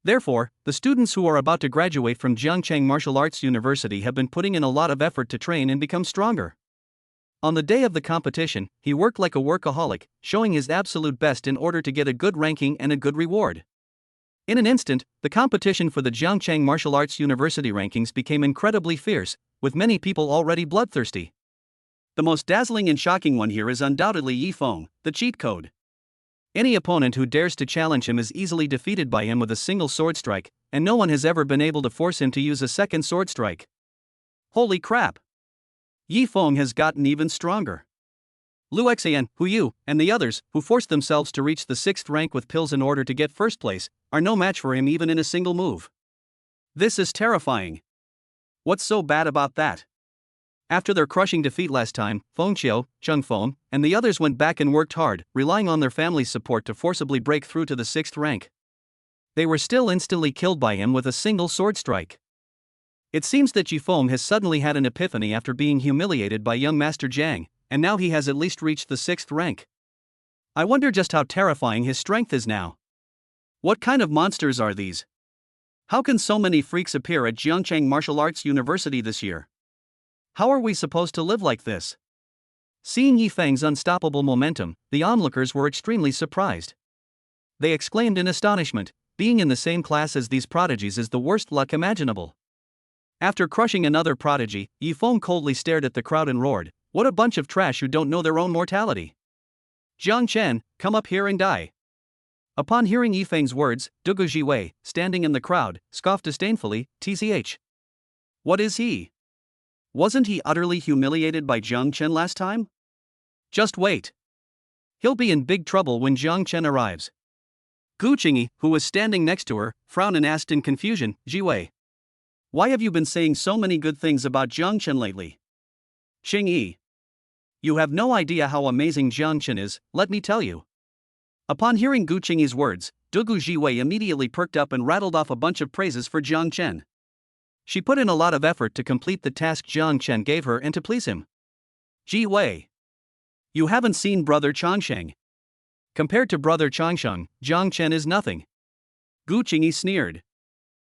Speaker 2: Therefore, the students who are about to graduate from Jiangcheng Martial Arts University have been putting in a lot of effort to train and become stronger. On the day of the competition, he worked like a workaholic, showing his absolute best in order to get a good ranking and a good reward. In an instant, the competition for the Jiangcheng Martial Arts University rankings became incredibly fierce, with many people already bloodthirsty.
Speaker 1: The most dazzling and shocking one here is undoubtedly Yi Feng, the cheat code.
Speaker 2: Any opponent who dares to challenge him is easily defeated by him with a single sword strike, and no one has ever been able to force him to use a second sword strike.
Speaker 1: Holy crap! Yi Feng has gotten even stronger.
Speaker 2: Lu Xian, Hu Yu, and the others, who forced themselves to reach the 6th rank with pills in order to get first place, are no match for him even in a single move.
Speaker 1: This is terrifying. What's so bad about that?
Speaker 2: After their crushing defeat last time, Feng Qiu, Zheng Feng, and the others went back and worked hard, relying on their family's support to forcibly break through to the 6th rank. They were still instantly killed by him with a single sword strike. It seems that Yi Feng has suddenly had an epiphany after being humiliated by young Master Jiang, and now he has at least reached the 6th rank. I wonder just how terrifying his strength is now.
Speaker 1: What kind of monsters are these? How can so many freaks appear at Jiangcheng Martial Arts University this year? How are we supposed to live like this?
Speaker 2: Seeing Yi Feng's unstoppable momentum, the onlookers were extremely surprised. They exclaimed in astonishment, being in the same class as these prodigies is the worst luck imaginable. After crushing another prodigy, Yi Feng coldly stared at the crowd and roared, "What a bunch of trash who don't know their own mortality!
Speaker 1: Jiang Chen, come up here and die."
Speaker 2: Upon hearing Yi Feng's words, Dugu Jiwei, standing in the crowd, scoffed disdainfully, "Tch.
Speaker 1: What is he? Wasn't he utterly humiliated by Jiang Chen last time? Just wait.
Speaker 2: He'll be in big trouble when Jiang Chen arrives."
Speaker 1: Gu Qingyi, who was standing next to her, frowned and asked in confusion, "Jiwei, why have you been saying so many good things about Jiang Chen lately?"
Speaker 2: "Qingyi, you have no idea how amazing Jiang Chen is, let me tell you."
Speaker 1: Upon hearing Gu Qingyi's words, Dugu Jiwei immediately perked up and rattled off a bunch of praises for Jiang Chen.
Speaker 2: She put in a lot of effort to complete the task Jiang Chen gave her and to please him.
Speaker 1: "Jiwei, you haven't seen Brother Changsheng.
Speaker 2: Compared to Brother Changsheng, Jiang Chen is nothing."
Speaker 1: Gu Qingyi sneered.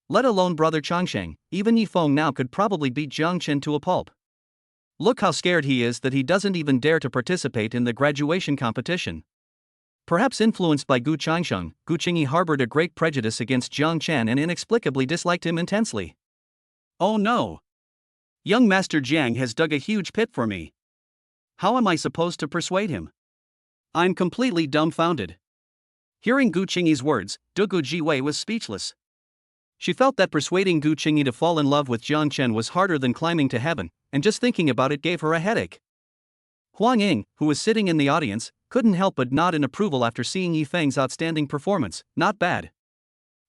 Speaker 2: Let alone Brother Changsheng, even Yi Feng now could probably beat Jiang Chen to a pulp. Look how scared he is that he doesn't even dare to participate in the graduation competition. Perhaps influenced by Gu Changsheng, Gu Qingyi harbored a great prejudice against Jiang Chen and inexplicably disliked him intensely.
Speaker 1: Oh no! Young Master Jiang has dug a huge pit for me. How am I supposed to persuade him? I'm completely dumbfounded. Hearing Gu Qingyi's words, Dugu Jiwei was speechless.
Speaker 2: She felt that persuading Gu Qingyi to fall in love with Jiang Chen was harder than climbing to heaven, and just thinking about it gave her a headache. Huang Ying, who was sitting in the audience, couldn't help but nod in approval after seeing Yi Feng's outstanding performance. Not bad.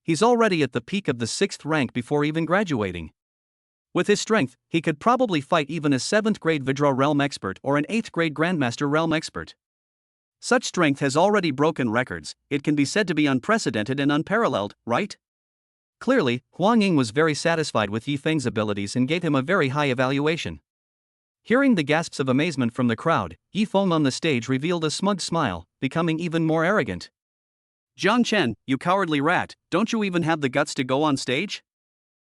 Speaker 2: He's already at the peak of the 6th rank before even graduating. With his strength, he could probably fight even a 7th grade Vidra realm expert or an 8th grade Grandmaster realm expert.
Speaker 1: Such strength has already broken records, it can be said to be unprecedented and unparalleled, right?
Speaker 2: Clearly, Huang Ying was very satisfied with Yi Feng's abilities and gave him a very high evaluation. Hearing the gasps of amazement from the crowd, Yi Feng on the stage revealed a smug smile, becoming even more arrogant.
Speaker 1: "Jiang Chen, you cowardly rat, don't you even have the guts to go on stage?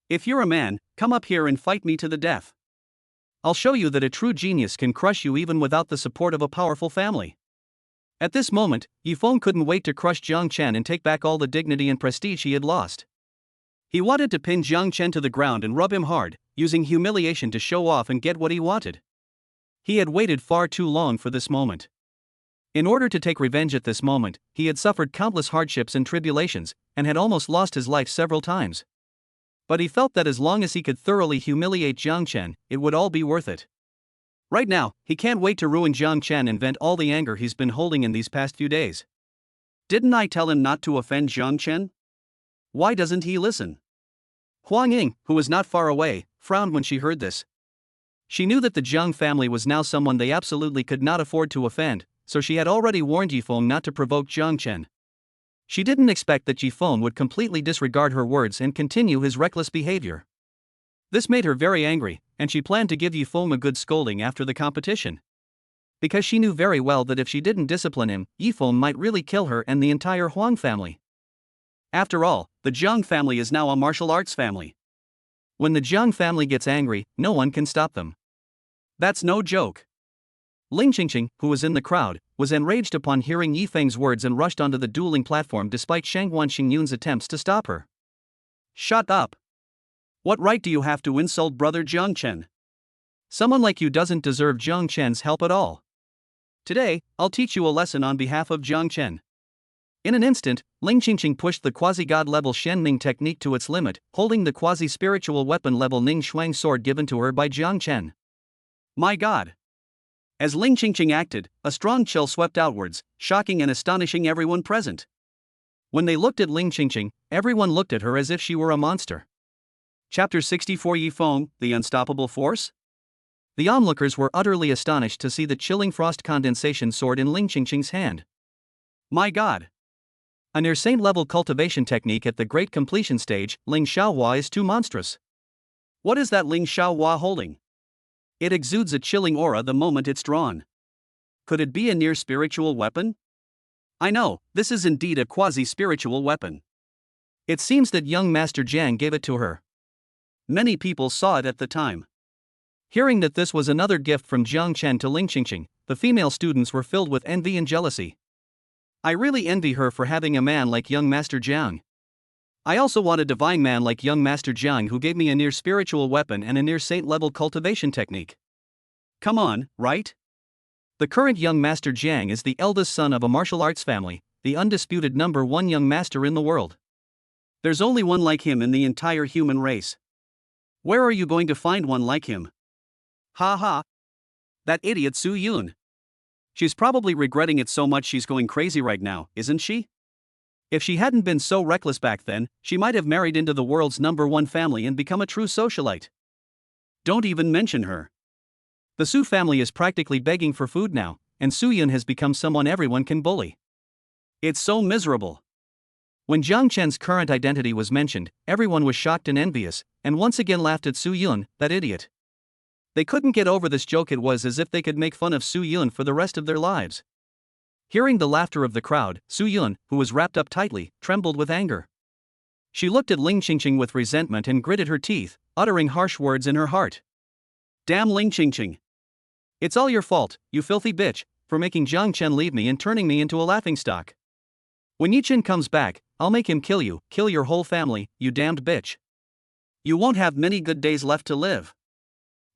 Speaker 1: If you're a man, come up here and fight me to the death.
Speaker 2: I'll show you that a true genius can crush you even without the support of a powerful family." At this moment, Yi Feng couldn't wait to crush Jiang Chen and take back all the dignity and prestige he had lost.
Speaker 1: He wanted to pin Jiang Chen to the ground and rub him hard, using humiliation to show off and get what he wanted.
Speaker 2: He had waited far too long for this moment. In order to take revenge at this moment, he had suffered countless hardships and tribulations, and had almost lost his life several times. But he felt that as long as he could thoroughly humiliate Jiang Chen, it would all be worth it. Right now, he can't wait to ruin Jiang Chen and vent all the anger he's been holding in these past few days.
Speaker 1: Didn't I tell him not to offend Jiang Chen? Why doesn't he listen?
Speaker 2: Huang Ying, who was not far away, frowned when she heard this. She knew that the Jiang family was now someone they absolutely could not afford to offend, so she had already warned Yi Feng not to provoke Jiang Chen. She didn't expect that Yi Feng would completely disregard her words and continue his reckless behavior. This made her very angry, and she planned to give Yifeng a good scolding after the competition. Because she knew very well that if she didn't discipline him, Yifeng might really kill her and the entire Huang family.
Speaker 1: After all, the Jiang family is now a martial arts family.
Speaker 2: When the Jiang family gets angry, no one can stop them.
Speaker 1: That's no joke.
Speaker 2: Ling Qingqing, who was in the crowd, was enraged upon hearing Yifeng's words and rushed onto the dueling platform despite Shangguan Xingyun's attempts to stop her.
Speaker 1: Shut up. What right do you have to insult brother Jiang Chen?
Speaker 2: Someone like you doesn't deserve Jiang Chen's help at all.
Speaker 1: Today, I'll teach you a lesson on behalf of Jiang Chen.
Speaker 2: In an instant, Ling Qingqing pushed the quasi-god level Shen Ning technique to its limit, holding the quasi-spiritual weapon level Ning Shuang sword given to her by Jiang Chen.
Speaker 1: My god. As Ling Qingqing acted, a strong chill swept outwards, shocking and astonishing everyone present.
Speaker 2: When they looked at Ling Qingqing, everyone looked at her as if she were a monster.
Speaker 1: Chapter 64 Yifeng, the Unstoppable Force?
Speaker 2: The onlookers were utterly astonished to see the chilling frost condensation sword in Ling Qingqing's hand.
Speaker 1: My god.
Speaker 2: A near saint level cultivation technique at the great completion stage, Ling Xiaohua is too monstrous.
Speaker 1: What is that Ling Xiaohua holding? It exudes a chilling aura the moment it's drawn. Could it be a near spiritual weapon? I know, this is indeed a quasi-spiritual weapon.
Speaker 2: It seems that young Master Jiang gave it to her.
Speaker 1: Many people saw it at the time.
Speaker 2: Hearing that this was another gift from Jiang Chen to Ling Qingqing, the female students were filled with envy and jealousy.
Speaker 1: I really envy her for having a man like young Master Jiang. I also want a divine man like young Master Jiang who gave me a near spiritual weapon and a near saint level cultivation technique. Come on, right?
Speaker 2: The current young Master Jiang is the eldest son of a martial arts family, the undisputed number one young master in the world.
Speaker 1: There's only one like him in the entire human race. Where are you going to find one like him? Ha ha. That idiot Su Yun. She's probably regretting it so much she's going crazy right now, isn't she? If she hadn't been so reckless back then, she might have married into the world's number one family and become a true socialite. Don't even mention her.
Speaker 2: The Su family is practically begging for food now, and Su Yun has become someone everyone can bully.
Speaker 1: It's so miserable.
Speaker 2: When Jiang Chen's current identity was mentioned, everyone was shocked and envious, and once again laughed at Su Yun, that idiot. They couldn't get over this joke. It was as if they could make fun of Su Yun for the rest of their lives. Hearing the laughter of the crowd, Su Yun, who was wrapped up tightly, trembled with anger. She looked at Ling Qingqing with resentment and gritted her teeth, uttering harsh words in her heart.
Speaker 1: Damn Ling Qingqing.
Speaker 2: It's all your fault, you filthy bitch, for making Jiang Chen leave me and turning me into a laughingstock. When Yi Chen comes back, I'll make him kill you, kill your whole family, you damned bitch.
Speaker 1: You won't have many good days left to live.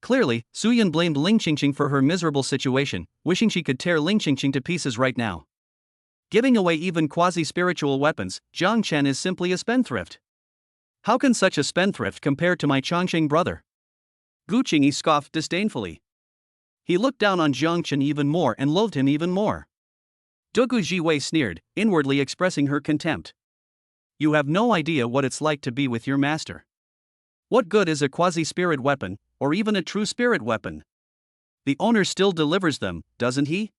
Speaker 2: Clearly, Su Yun blamed Ling Qingqing for her miserable situation, wishing she could tear Ling Qingqing to pieces right now. Giving away even quasi-spiritual weapons, Jiang Chen is simply a spendthrift. How can such a spendthrift compare to my Chongqing brother?
Speaker 1: Gu Qingyi scoffed disdainfully. He looked down on Jiang Chen even more and loathed him even more. Dugu Jiwei sneered, inwardly expressing her contempt. You have no idea what it's like to be with your master. What good is a quasi-spirit weapon, or even a true spirit weapon? The owner still delivers them, doesn't he?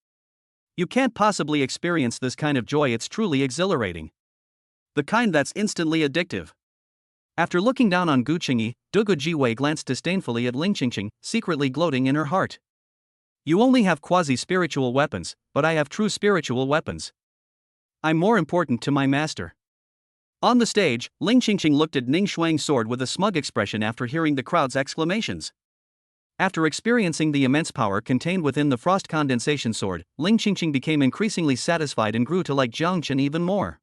Speaker 1: You can't possibly experience this kind of joy. It's truly exhilarating. The kind that's instantly addictive. After looking down on Gu Qingyi, Dugu Jiwei glanced disdainfully at Ling Qingqing, secretly gloating in her heart. You only have quasi-spiritual weapons, but I have true spiritual weapons. I'm more important to my master. On the stage, Ling Qingqing looked at Ning Shuang's sword with a smug expression after hearing the crowd's exclamations. After experiencing the immense power contained within the frost condensation sword, Ling Qingqing became increasingly satisfied and grew to like Jiang Chen even more.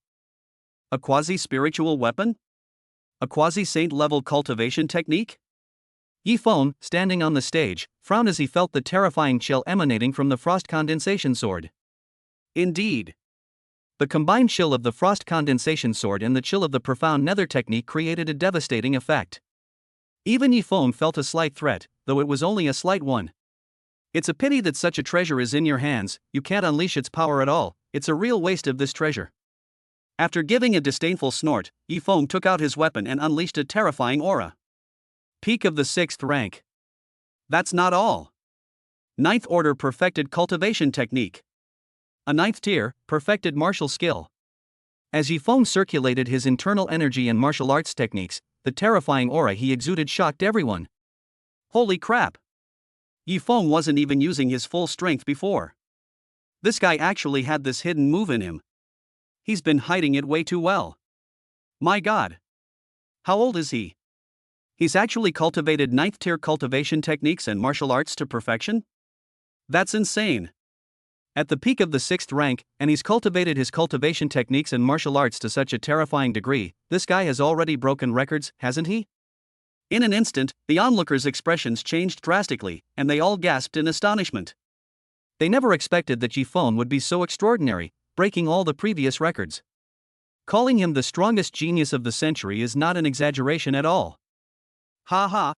Speaker 1: A quasi-spiritual weapon? A quasi-saint level cultivation technique?
Speaker 2: Yifeng, standing on the stage, frowned as he felt the terrifying chill emanating from the frost condensation sword.
Speaker 1: Indeed.
Speaker 2: The combined chill of the frost condensation sword and the chill of the profound nether technique created a devastating effect. Even Yifeng felt a slight threat, though it was only a slight one. It's a pity that such a treasure is in your hands. You can't unleash its power at all. It's a real waste of this treasure. After giving a disdainful snort, Yifeng took out his weapon and unleashed a terrifying aura.
Speaker 1: Peak of the 6th rank. That's not all. 9th order perfected cultivation technique. A 9th tier, perfected martial skill.
Speaker 2: As Yifeng circulated his internal energy and martial arts techniques, the terrifying aura he exuded shocked everyone.
Speaker 1: Holy crap! Yifeng wasn't even using his full strength before. This guy actually had this hidden move in him. He's been hiding it way too well. My god. How old is he? He's actually cultivated 9th tier cultivation techniques and martial arts to perfection? That's insane. At the peak of the 6th rank, and he's cultivated his cultivation techniques and martial arts to such a terrifying degree, this guy has already broken records, hasn't he? In an instant, the onlookers' expressions changed drastically, and they all gasped in astonishment. They never expected that Yifeng would be so extraordinary, breaking all the previous records. Calling him the strongest genius of the century is not an exaggeration at all. Ha ha!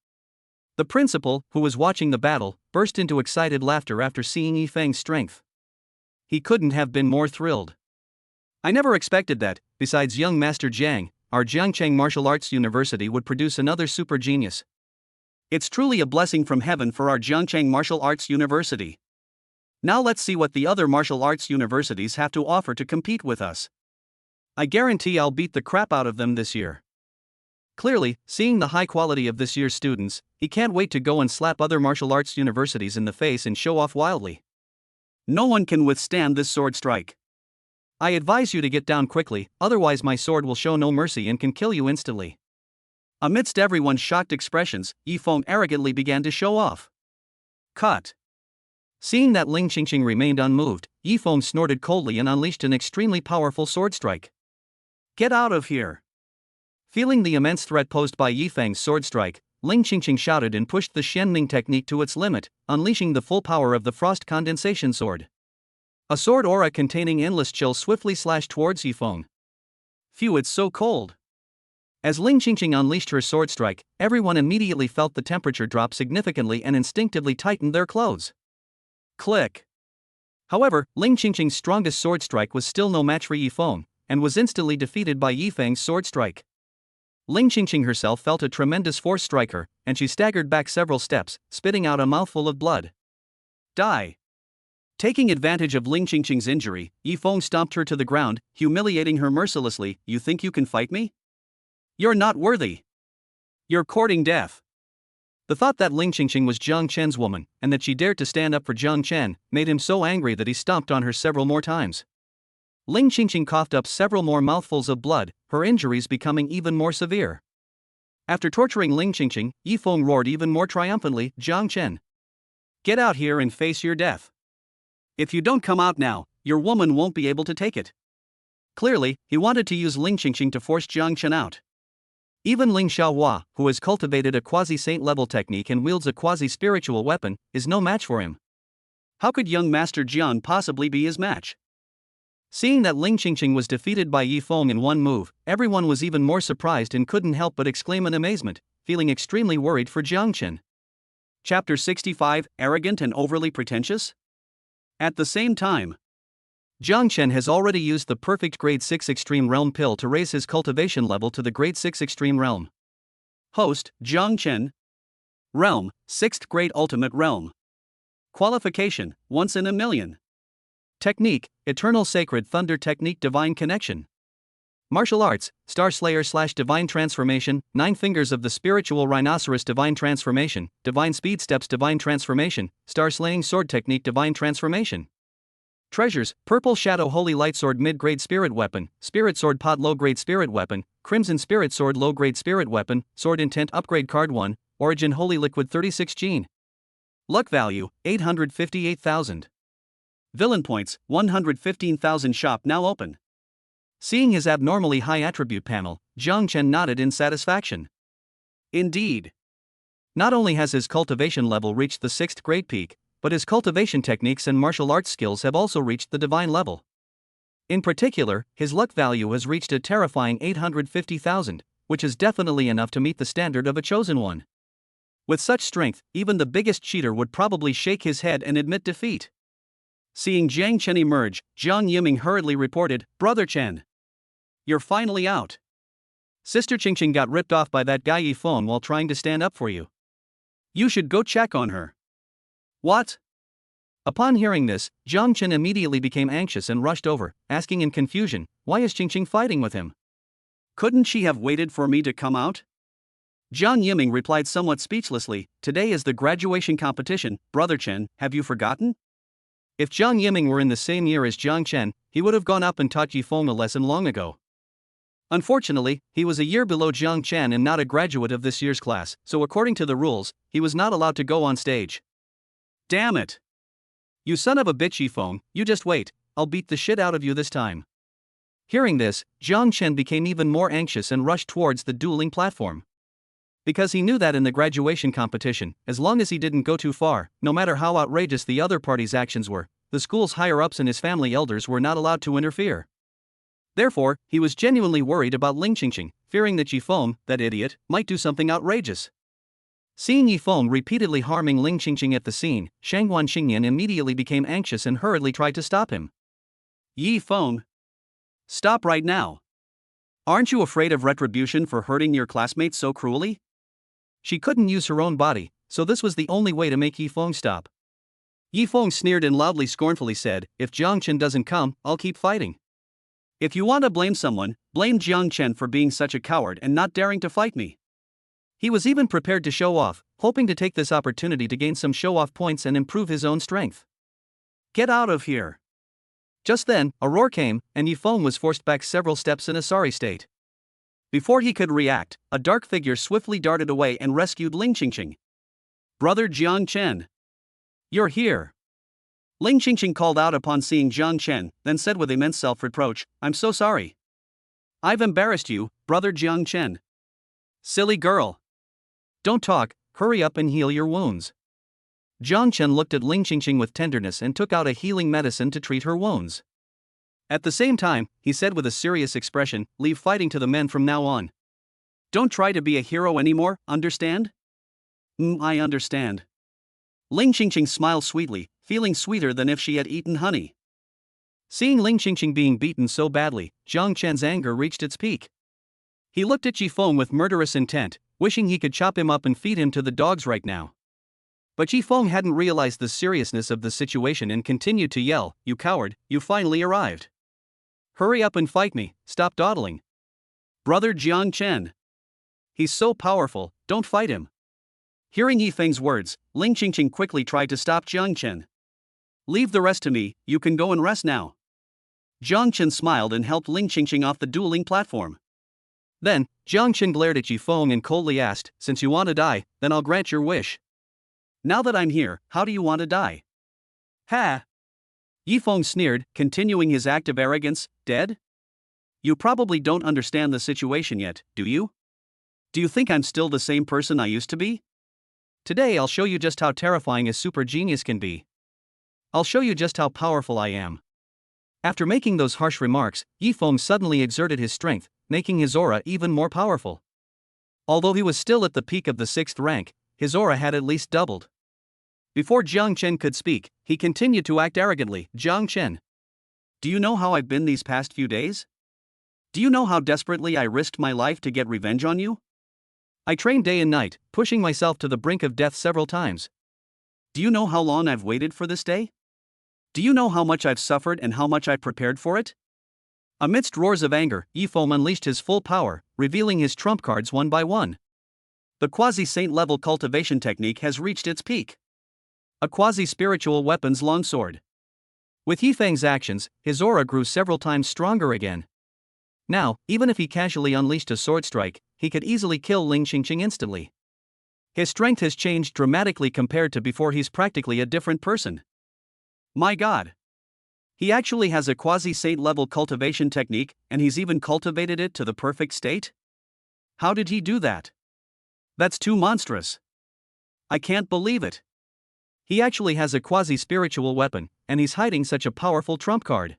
Speaker 1: The principal, who was watching the battle, burst into excited laughter after seeing Yifeng's strength. He couldn't have been more thrilled. I never expected that, besides young Master Jiang, our Jiangcheng Martial Arts University would produce another super genius. It's truly a blessing from heaven for our Jiangcheng Martial Arts University. Now let's see what the other martial arts universities have to offer to compete with us. I guarantee I'll beat the crap out of them this year. Clearly, seeing the high quality of this year's students, he can't wait to go and slap other martial arts universities in the face and show off wildly. No one can withstand this sword strike. I advise you to get down quickly, otherwise my sword will show no mercy and can kill you instantly. Amidst everyone's shocked expressions, Yifeng arrogantly began to show off. Cut. Seeing that Ling Qingqing remained unmoved, Yifeng snorted coldly and unleashed an extremely powerful sword strike. Get out of here! Feeling the immense threat posed by Yifeng's sword strike, Ling Qingqing shouted and pushed the Xianming technique to its limit, unleashing the full power of the frost condensation sword. A sword aura containing endless chill swiftly slashed towards Yifeng. Phew, it's so cold! As Ling Qingqing unleashed her sword strike, everyone immediately felt the temperature drop significantly and instinctively tightened their clothes. Click! However, Ling Qingqing's strongest sword strike was still no match for Yifeng, and was instantly defeated by Yifeng's sword strike. Ling Qingqing herself felt a tremendous force strike her, and she staggered back several steps, spitting out a mouthful of blood. Die! Taking advantage of Ling Qingqing's injury, Yifeng stomped her to the ground, humiliating her mercilessly. You think you can fight me? You're not worthy. You're courting death. The thought that Ling Qingqing was Jiang Chen's woman, and that she dared to stand up for Jiang Chen, made him so angry that he stomped on her several more times. Ling Qingqing coughed up several more mouthfuls of blood, her injuries becoming even more severe. After torturing Ling Qingqing, Yifeng roared even more triumphantly, Jiang Chen, get out here and face your death. If you don't come out now, your woman won't be able to take it. Clearly, he wanted to use Ling Qingqing to force Jiang Chen out. Even Ling Xiaohua, who has cultivated a quasi-saint level technique and wields a quasi-spiritual weapon, is no match for him. How could young Master Jian possibly be his match? Seeing that Ling Qingqing was defeated by Yifeng in one move, everyone was even more surprised and couldn't help but exclaim in amazement, feeling extremely worried for Jiang Chen. Chapter 65, Arrogant and Overly Pretentious? At the same time, Jiang Chen has already used the perfect Grade 6 Extreme Realm pill to raise his cultivation level to the Grade 6 Extreme Realm. Host, Jiang Chen. Realm, 6th Grade Ultimate Realm. Qualification, once in a million. Technique, Eternal Sacred Thunder Technique Divine Connection. Martial Arts, Star Slayer / Divine Transformation, 9 Fingers of the Spiritual Rhinoceros Divine Transformation, Divine Speed Steps Divine Transformation, Star Slaying Sword Technique Divine Transformation. Treasures, Purple Shadow Holy Light Sword Mid-Grade Spirit Weapon, Spirit Sword Pot Low-Grade Spirit Weapon, Crimson Spirit Sword Low-Grade Spirit Weapon, Sword Intent Upgrade Card 1, Origin Holy Liquid 36 Gene. Luck Value, 858,000. Villain Points, 115,000. Shop now open. Seeing his abnormally high attribute panel, Jiang Chen nodded in satisfaction. Indeed. Not only has his cultivation level reached the 6th grade peak, but his cultivation techniques and martial arts skills have also reached the divine level. In particular, his luck value has reached a terrifying 850,000, which is definitely enough to meet the standard of a chosen one. With such strength, even the biggest cheater would probably shake his head and admit defeat. Seeing Jiang Chen emerge, Jiang Yiming hurriedly reported, Brother Chen, you're finally out. Sister Qingqing got ripped off by that guy Yifeng while trying to stand up for you. You should go check on her. What? Upon hearing this, Jiang Chen immediately became anxious and rushed over, asking in confusion, why is Qingqing fighting with him? Couldn't she have waited for me to come out? Jiang Yiming replied somewhat speechlessly, "Today is the graduation competition, Brother Chen, have you forgotten?"
Speaker 2: If Jiang Yiming were in the same year as Jiang Chen, he would have gone up and taught Yifeng a lesson long ago. Unfortunately, he was a year below Jiang Chen and not a graduate of this year's class, so according to the rules, he was not allowed to go on stage.
Speaker 1: Damn it!
Speaker 2: You son of a bitch, Yifeng, you just wait, I'll beat the shit out of you this time. Hearing this, Jiang Chen became even more anxious and rushed towards the dueling platform. Because he knew that in the graduation competition, as long as he didn't go too far, no matter how outrageous the other party's actions were, the school's higher-ups and his family elders were not allowed to interfere. Therefore, he was genuinely worried about Ling Qingqing, fearing that Yifeng, that idiot, might do something outrageous. Seeing Yifeng repeatedly harming Ling Qingqing at the scene, Shangguan Xingyan immediately became anxious and hurriedly tried to stop him.
Speaker 1: Yifeng! Stop right now! Aren't you afraid of retribution for hurting your classmates so cruelly?
Speaker 2: She couldn't use her own body, so this was the only way to make Yifeng stop. Yifeng sneered and loudly scornfully said, "If Jiang Chen doesn't come, I'll keep fighting."
Speaker 1: If you want to blame someone, blame Jiang Chen for being such a coward and not daring to fight me.
Speaker 2: He was even prepared to show off, hoping to take this opportunity to gain some show-off points and improve his own strength.
Speaker 1: Get out of here!
Speaker 2: Just then, a roar came, and Yifeng was forced back several steps in a sorry state.
Speaker 1: Before he could react, a dark figure swiftly darted away and rescued Ling Qingqing. "Brother Jiang Chen! You're here!" Ling Qingqing called out upon seeing Jiang Chen, then said with immense self-reproach, "I'm so sorry. I've embarrassed you, Brother Jiang Chen." "Silly girl!
Speaker 2: Don't talk, hurry up and heal your wounds." Jiang Chen looked at Ling Qingqing with tenderness and took out a healing medicine to treat her wounds. At the same time, he said with a serious expression, "Leave fighting to the men from now on.
Speaker 1: Don't try to be a hero anymore, understand?" I understand." Ling Qingqing smiled sweetly, feeling sweeter than if she had eaten honey.
Speaker 2: Seeing Ling Qingqing being beaten so badly, Jiang Chen's anger reached its peak. He looked at Yifeng with murderous intent, wishing he could chop him up and feed him to the dogs right now. But Yifeng hadn't realized the seriousness of the situation and continued to yell, "You coward, you finally arrived. Hurry up and fight me, stop dawdling."
Speaker 1: "Brother Jiang Chen. He's so powerful, don't fight him." Hearing Yifeng's words, Ling Qingqing quickly tried to stop Jiang Chen. "Leave the rest to me, you can go and rest now." Jiang Chen smiled and helped Ling Qingqing off the dueling platform.
Speaker 2: Then, Jiang Chen glared at Yifeng and coldly asked, "Since you want to die, then I'll grant your wish."
Speaker 1: "Now that I'm here, how do you want to die?" "Ha!" Yifeng sneered, continuing his act of arrogance, "Dead? You probably don't understand the situation yet, do you? Do you think I'm still the same person I used to be?
Speaker 2: Today I'll show you just how terrifying a super genius can be. I'll show you just how powerful I am." After making those harsh remarks, Yifeng suddenly exerted his strength, making his aura even more powerful. Although he was still at the peak of the 6th rank, his aura had at least doubled. Before Jiang Chen could speak, he continued to act arrogantly, "Jiang Chen, do you know how I've been these past few days? Do you know how desperately I risked my life to get revenge on you? I trained day and night, pushing myself to the brink of death several times. Do you know how long I've waited for this day? Do you know how much I've suffered and how much I prepared for it?" Amidst roars of anger, Yifeng unleashed his full power, revealing his trump cards one by one. The quasi-saint level cultivation technique has reached its peak. A quasi-spiritual weapon's longsword. With Yifeng's actions, his aura grew several times stronger again. Now, even if he casually unleashed a sword strike, he could easily kill Ling Qingqing instantly. His strength has changed dramatically compared to before. He's practically a different person.
Speaker 1: My God! He actually has a quasi-saint level cultivation technique, and he's even cultivated it to the perfect state? How did he do that? That's too monstrous. I can't believe it.
Speaker 2: He actually has a quasi-spiritual weapon, and he's hiding such a powerful trump card.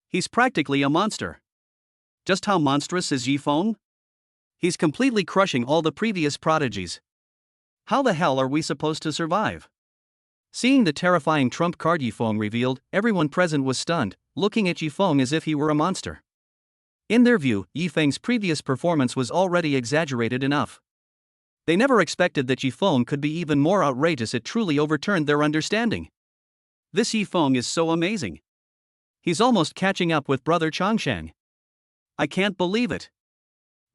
Speaker 1: He's practically a monster. Just how monstrous is Yifeng? He's completely crushing all the previous prodigies. How the hell are we supposed to survive?
Speaker 2: Seeing the terrifying trump card Yifeng revealed, everyone present was stunned, looking at Yifeng as if he were a monster. In their view, Yifeng's previous performance was already exaggerated enough. They never expected that Yifeng could be even more outrageous. It truly overturned their understanding.
Speaker 1: This Yifeng is so amazing.
Speaker 2: He's almost catching up with Brother Changsheng.
Speaker 1: I can't believe it.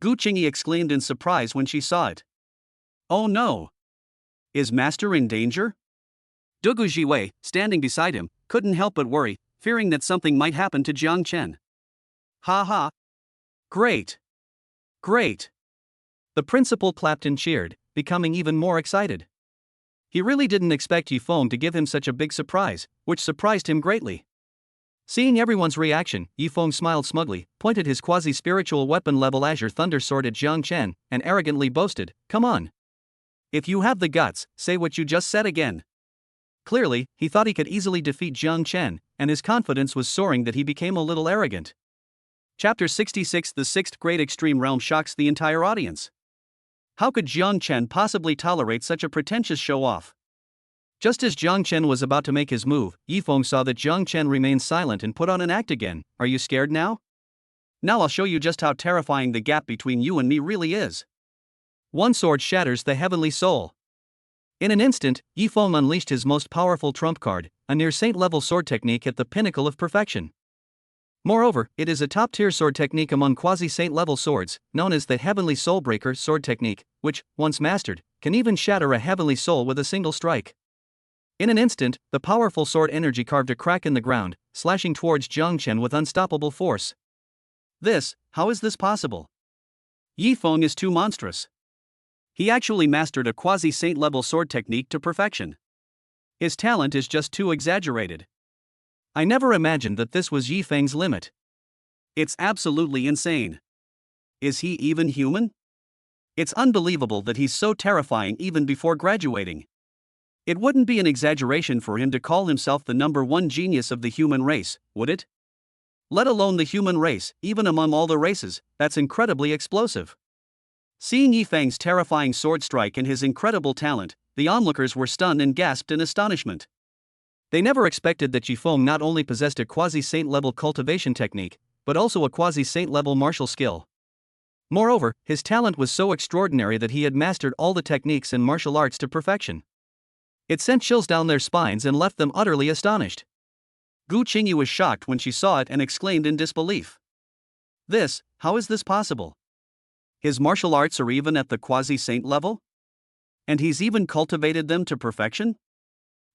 Speaker 1: Gu Qingyi exclaimed in surprise when she saw it. Oh no! Is Master in danger? Dugu Jiwei, standing beside him, couldn't help but worry, fearing that something might happen to Jiang Chen. Ha ha! Great! Great!
Speaker 2: The principal clapped and cheered, becoming even more excited. He really didn't expect Yifeng to give him such a big surprise, which surprised him greatly. Seeing everyone's reaction, Yifeng smiled smugly, pointed his quasi-spiritual weapon-level Azure Thunder Sword at Jiang Chen, and arrogantly boasted, "Come on. If you have the guts, say what you just said again." Clearly, he thought he could easily defeat Jiang Chen, and his confidence was soaring that he became a little arrogant. Chapter 66 The Sixth Great Extreme Realm shocks the entire audience. How could Jiang Chen possibly tolerate such a pretentious show-off? Just as Jiang Chen was about to make his move, Yifeng saw that Jiang Chen remained silent and put on an act again. "Are you scared now? Now I'll show you just how terrifying the gap between you and me really is." One sword shatters the heavenly soul. In an instant, Yifeng unleashed his most powerful trump card, a near-saint-level sword technique at the pinnacle of perfection. Moreover, it is a top-tier sword technique among quasi-saint-level swords, known as the Heavenly Soulbreaker sword technique, which, once mastered, can even shatter a heavenly soul with a single strike. In an instant, the powerful sword energy carved a crack in the ground, slashing towards Jiang Chen with unstoppable force. How is this possible? Yifeng is too monstrous. He actually mastered a quasi-saint-level sword technique to perfection. His talent is just too exaggerated. I never imagined that this was Yifeng's limit. It's absolutely insane. Is he even human? It's unbelievable that he's so terrifying even before graduating. It wouldn't be an exaggeration for him to call himself the #1 genius of the human race, would it? Let alone the human race, even among all the races, that's incredibly explosive. Seeing Yifeng's terrifying sword strike and his incredible talent, the onlookers were stunned and gasped in astonishment. They never expected that Yifeng not only possessed a quasi-saint level cultivation technique, but also a quasi-saint level martial skill. Moreover, his talent was so extraordinary that he had mastered all the techniques and martial arts to perfection. It sent chills down their spines and left them utterly astonished. Gu Qingyu was shocked when she saw it and exclaimed in disbelief. How is this possible? His martial arts are even at the quasi-saint level? And he's even cultivated them to perfection?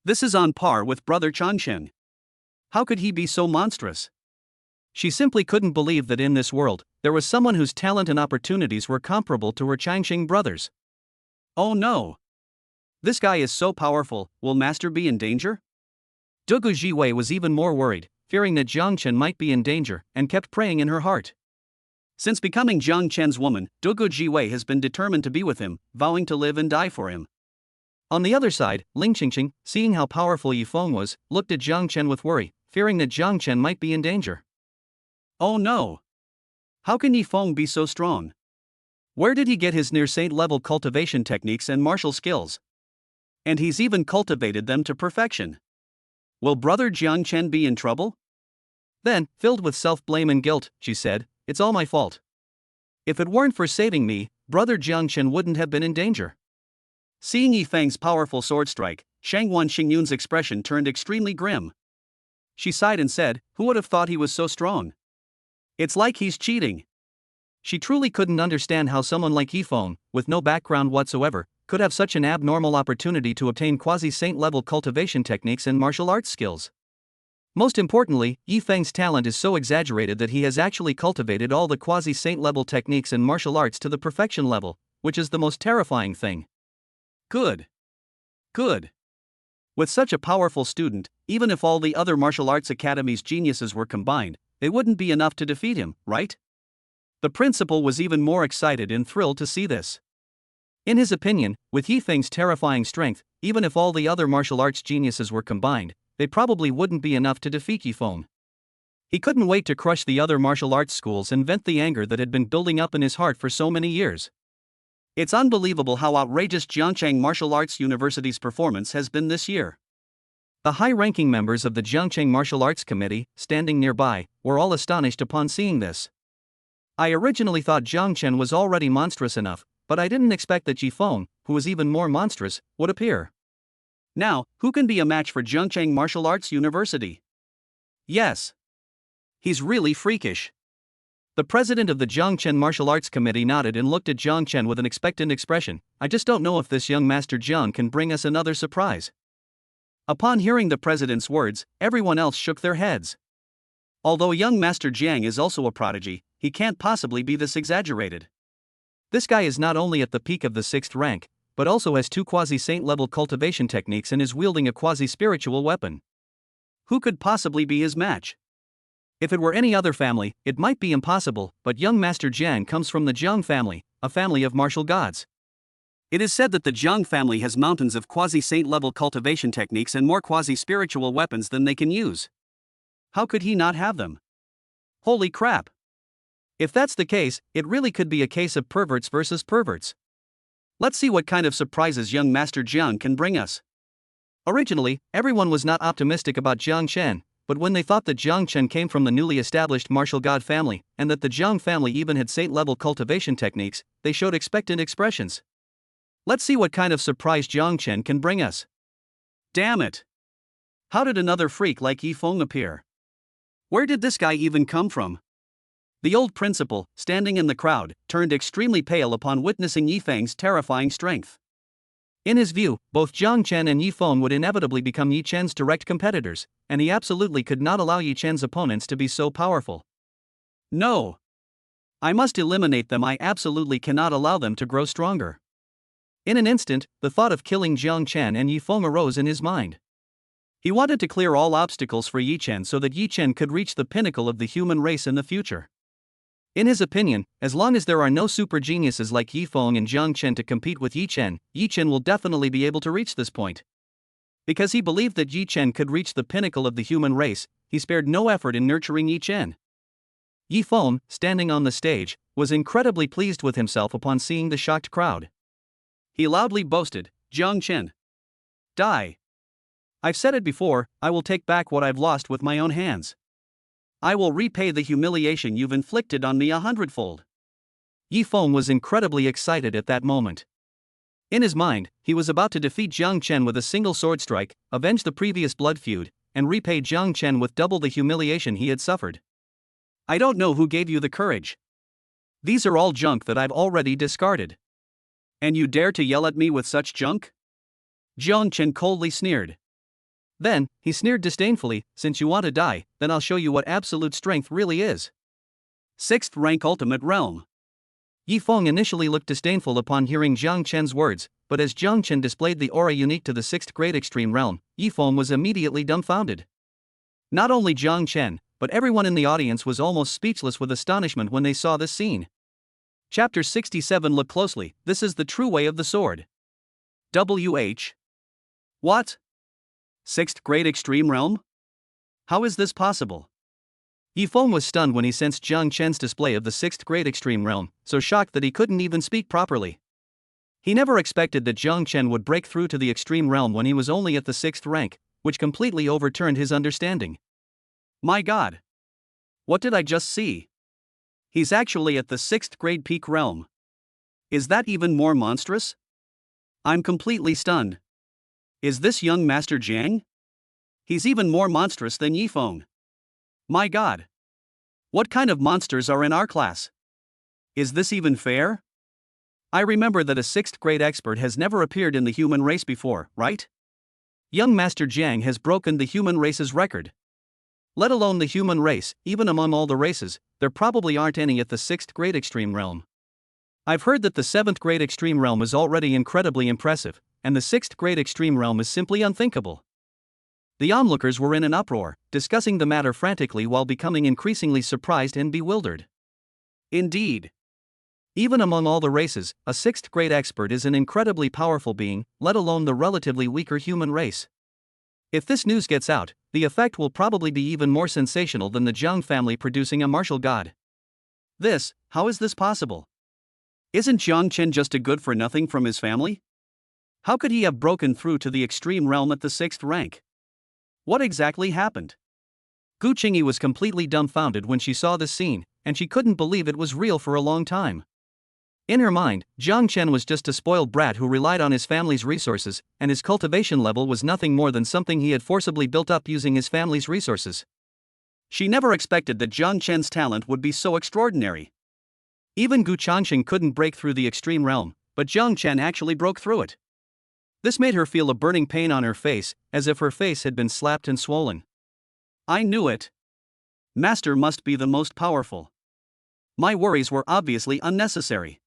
Speaker 2: This is on par with brother Changsheng. How could he be so monstrous? She simply couldn't believe that in this world, there was someone whose talent and opportunities were comparable to her Changsheng brothers. Oh no! This guy is so powerful, will Master be in danger? Dugu Jiwei was even more worried, fearing that Jiang Chen might be in danger, and kept praying in her heart. Since becoming Jiang Chen's woman, Dugu Jiwei has been determined to be with him, vowing to live and die for him. On the other side, Ling Qingqing, seeing how powerful Yifeng was, looked at Jiang Chen with worry, fearing that Jiang Chen might be in danger. Oh no! How can Yifeng be so strong? Where did he get his near-saint level cultivation techniques and martial skills? And he's even cultivated them to perfection. Will brother Jiang Chen be in trouble? Then, filled with self-blame and guilt, she said, "It's all my fault. If it weren't for saving me, brother Jiang Chen wouldn't have been in danger." Seeing Yifeng's powerful sword strike, Shangwan Xingyun's expression turned extremely grim. She sighed and said, "Who would have thought he was so strong? It's like he's cheating." She truly couldn't understand how someone like Yifeng, with no background whatsoever, could have such an abnormal opportunity to obtain quasi-saint level cultivation techniques and martial arts skills. Most importantly, Yifeng's talent is so exaggerated that he has actually cultivated all the quasi-saint level techniques and martial arts to the perfection level, which is the most terrifying thing. Good. Good. With such a powerful student, even if all the other martial arts academy's geniuses were combined, they wouldn't be enough to defeat him, right? The principal was even more excited and thrilled to see this. In his opinion, with Yifeng's terrifying strength, even if all the other martial arts geniuses were combined, they probably wouldn't be enough to defeat Yifeng. He couldn't wait to crush the other martial arts schools and vent the anger that had been building up in his heart for so many years. It's unbelievable how outrageous Jiangcheng Martial Arts University's performance has been this year. The high-ranking members of the Jiangcheng Martial Arts Committee, standing nearby, were all astonished upon seeing this. I originally thought Jiang Chen was already monstrous enough, but I didn't expect that Yifeng, who was even more monstrous, would appear. Now, who can be a match for Jiangcheng Martial Arts University? Yes. He's really freakish. The president of the Zhangchen Martial Arts Committee nodded and looked at Jiang Chen with an expectant expression. I just don't know if this young Master Jiang can bring us another surprise. Upon hearing the president's words, everyone else shook their heads. Although young Master Jiang is also a prodigy, he can't possibly be this exaggerated. This guy is not only at the peak of the 6th rank, but also has 2 quasi-saint level cultivation techniques and is wielding a quasi-spiritual weapon. Who could possibly be his match? If it were any other family, it might be impossible, but young Master Jiang comes from the Jiang family, a family of martial gods.
Speaker 1: It is said that the Jiang family has mountains of quasi-saint level cultivation techniques and more quasi-spiritual weapons than they can use. How could he not have them? Holy crap! If that's the case, it really could be a case of perverts versus perverts. Let's see what kind of surprises young Master Jiang can bring us. Originally, everyone was not optimistic about Jiang Chen, but when they thought that Jiang Chen came from the newly established martial god family, and that the Jiang family even had saint-level cultivation techniques, they showed expectant expressions. Let's see what kind of surprise Jiang Chen can bring us. Damn it! How did another freak like Yi Feng appear? Where did this guy even come from? The old principal, standing in the crowd, turned extremely pale upon witnessing Yi Feng's terrifying strength. In his view, both Jiang Chen and Yi Feng would inevitably become Yi Chen's direct competitors, and he absolutely could not allow Yi Chen's opponents to be so powerful. No! I must eliminate them. I absolutely cannot allow them to grow stronger. In an instant, the thought of killing Jiang Chen and Yi Feng arose in his mind. He wanted to clear all obstacles for Yi Chen so that Yi Chen could reach the pinnacle of the human race in the future. In his opinion, as long as there are no super geniuses like Yi Feng and Jiang Chen to compete with Yi Chen will definitely be able to reach this point. Because he believed that Yi Chen could reach the pinnacle of the human race, he spared no effort in nurturing Yi Chen. Yi Feng, standing on the stage, was incredibly pleased with himself upon seeing the shocked crowd. He loudly boasted, Jiang Chen. Die. I've said it before, I will take back what I've lost with my own hands. I will repay the humiliation you've inflicted on me 100-fold. Yi Feng was incredibly excited at that moment. In his mind, he was about to defeat Jiang Chen with a single sword strike, avenge the previous blood feud, and repay Jiang Chen with double the humiliation he had suffered. I don't know who gave you the courage. These are all junk that I've already discarded. And you dare to yell at me with such junk? Jiang Chen coldly sneered. Then, he sneered disdainfully, since you want to die, then I'll show you what absolute strength really is. 6th rank ultimate realm. Yi Feng initially looked disdainful upon hearing Jiang Chen's words, but as Jiang Chen displayed the aura unique to the 6th grade extreme realm, Yi Feng was immediately dumbfounded. Not only Jiang Chen, but everyone in the audience was almost speechless with astonishment when they saw this scene. Chapter 67. Look closely, this is the true way of the sword. WH. What? 6th grade extreme realm? How is this possible? Yi Feng was stunned when he sensed Jiang Chen's display of the 6th grade extreme realm, so shocked that he couldn't even speak properly. He never expected that Jiang Chen would break through to the extreme realm when he was only at the 6th rank, which completely overturned his understanding. My god! What did I just see? He's actually at the 6th grade peak realm. Is that even more monstrous? I'm completely stunned. Is this young Master Jiang? He's even more monstrous than Yi Feng. My god! What kind of monsters are in our class? Is this even fair? I remember that a 6th grade expert has never appeared in the human race before, right? Young Master Jiang has broken the human race's record. Let alone the human race, even among all the races, there probably aren't any at the 6th grade extreme realm. I've heard that the 7th grade extreme realm is already incredibly impressive, and the 6th grade extreme realm is simply unthinkable. The onlookers were in an uproar, discussing the matter frantically while becoming increasingly surprised and bewildered. Indeed. Even among all the races, a 6th grade expert is an incredibly powerful being, let alone the relatively weaker human race. If this news gets out, the effect will probably be even more sensational than the Jiang family producing a martial god. How is this possible? Isn't Jiang Chen just a good-for-nothing from his family? How could he have broken through to the extreme realm at the 6th rank? What exactly happened? Gu Qingyi was completely dumbfounded when she saw this scene, and she couldn't believe it was real for a long time. In her mind, Jiang Chen was just a spoiled brat who relied on his family's resources, and his cultivation level was nothing more than something he had forcibly built up using his family's resources. She never expected that Jiang Chen's talent would be so extraordinary.
Speaker 2: Even Gu Changqing couldn't break through the extreme realm, but Jiang Chen actually broke through it. This made her feel a burning pain on her face, as if her face had been slapped and swollen.
Speaker 1: I knew it. Master must be the most powerful. My worries were obviously unnecessary.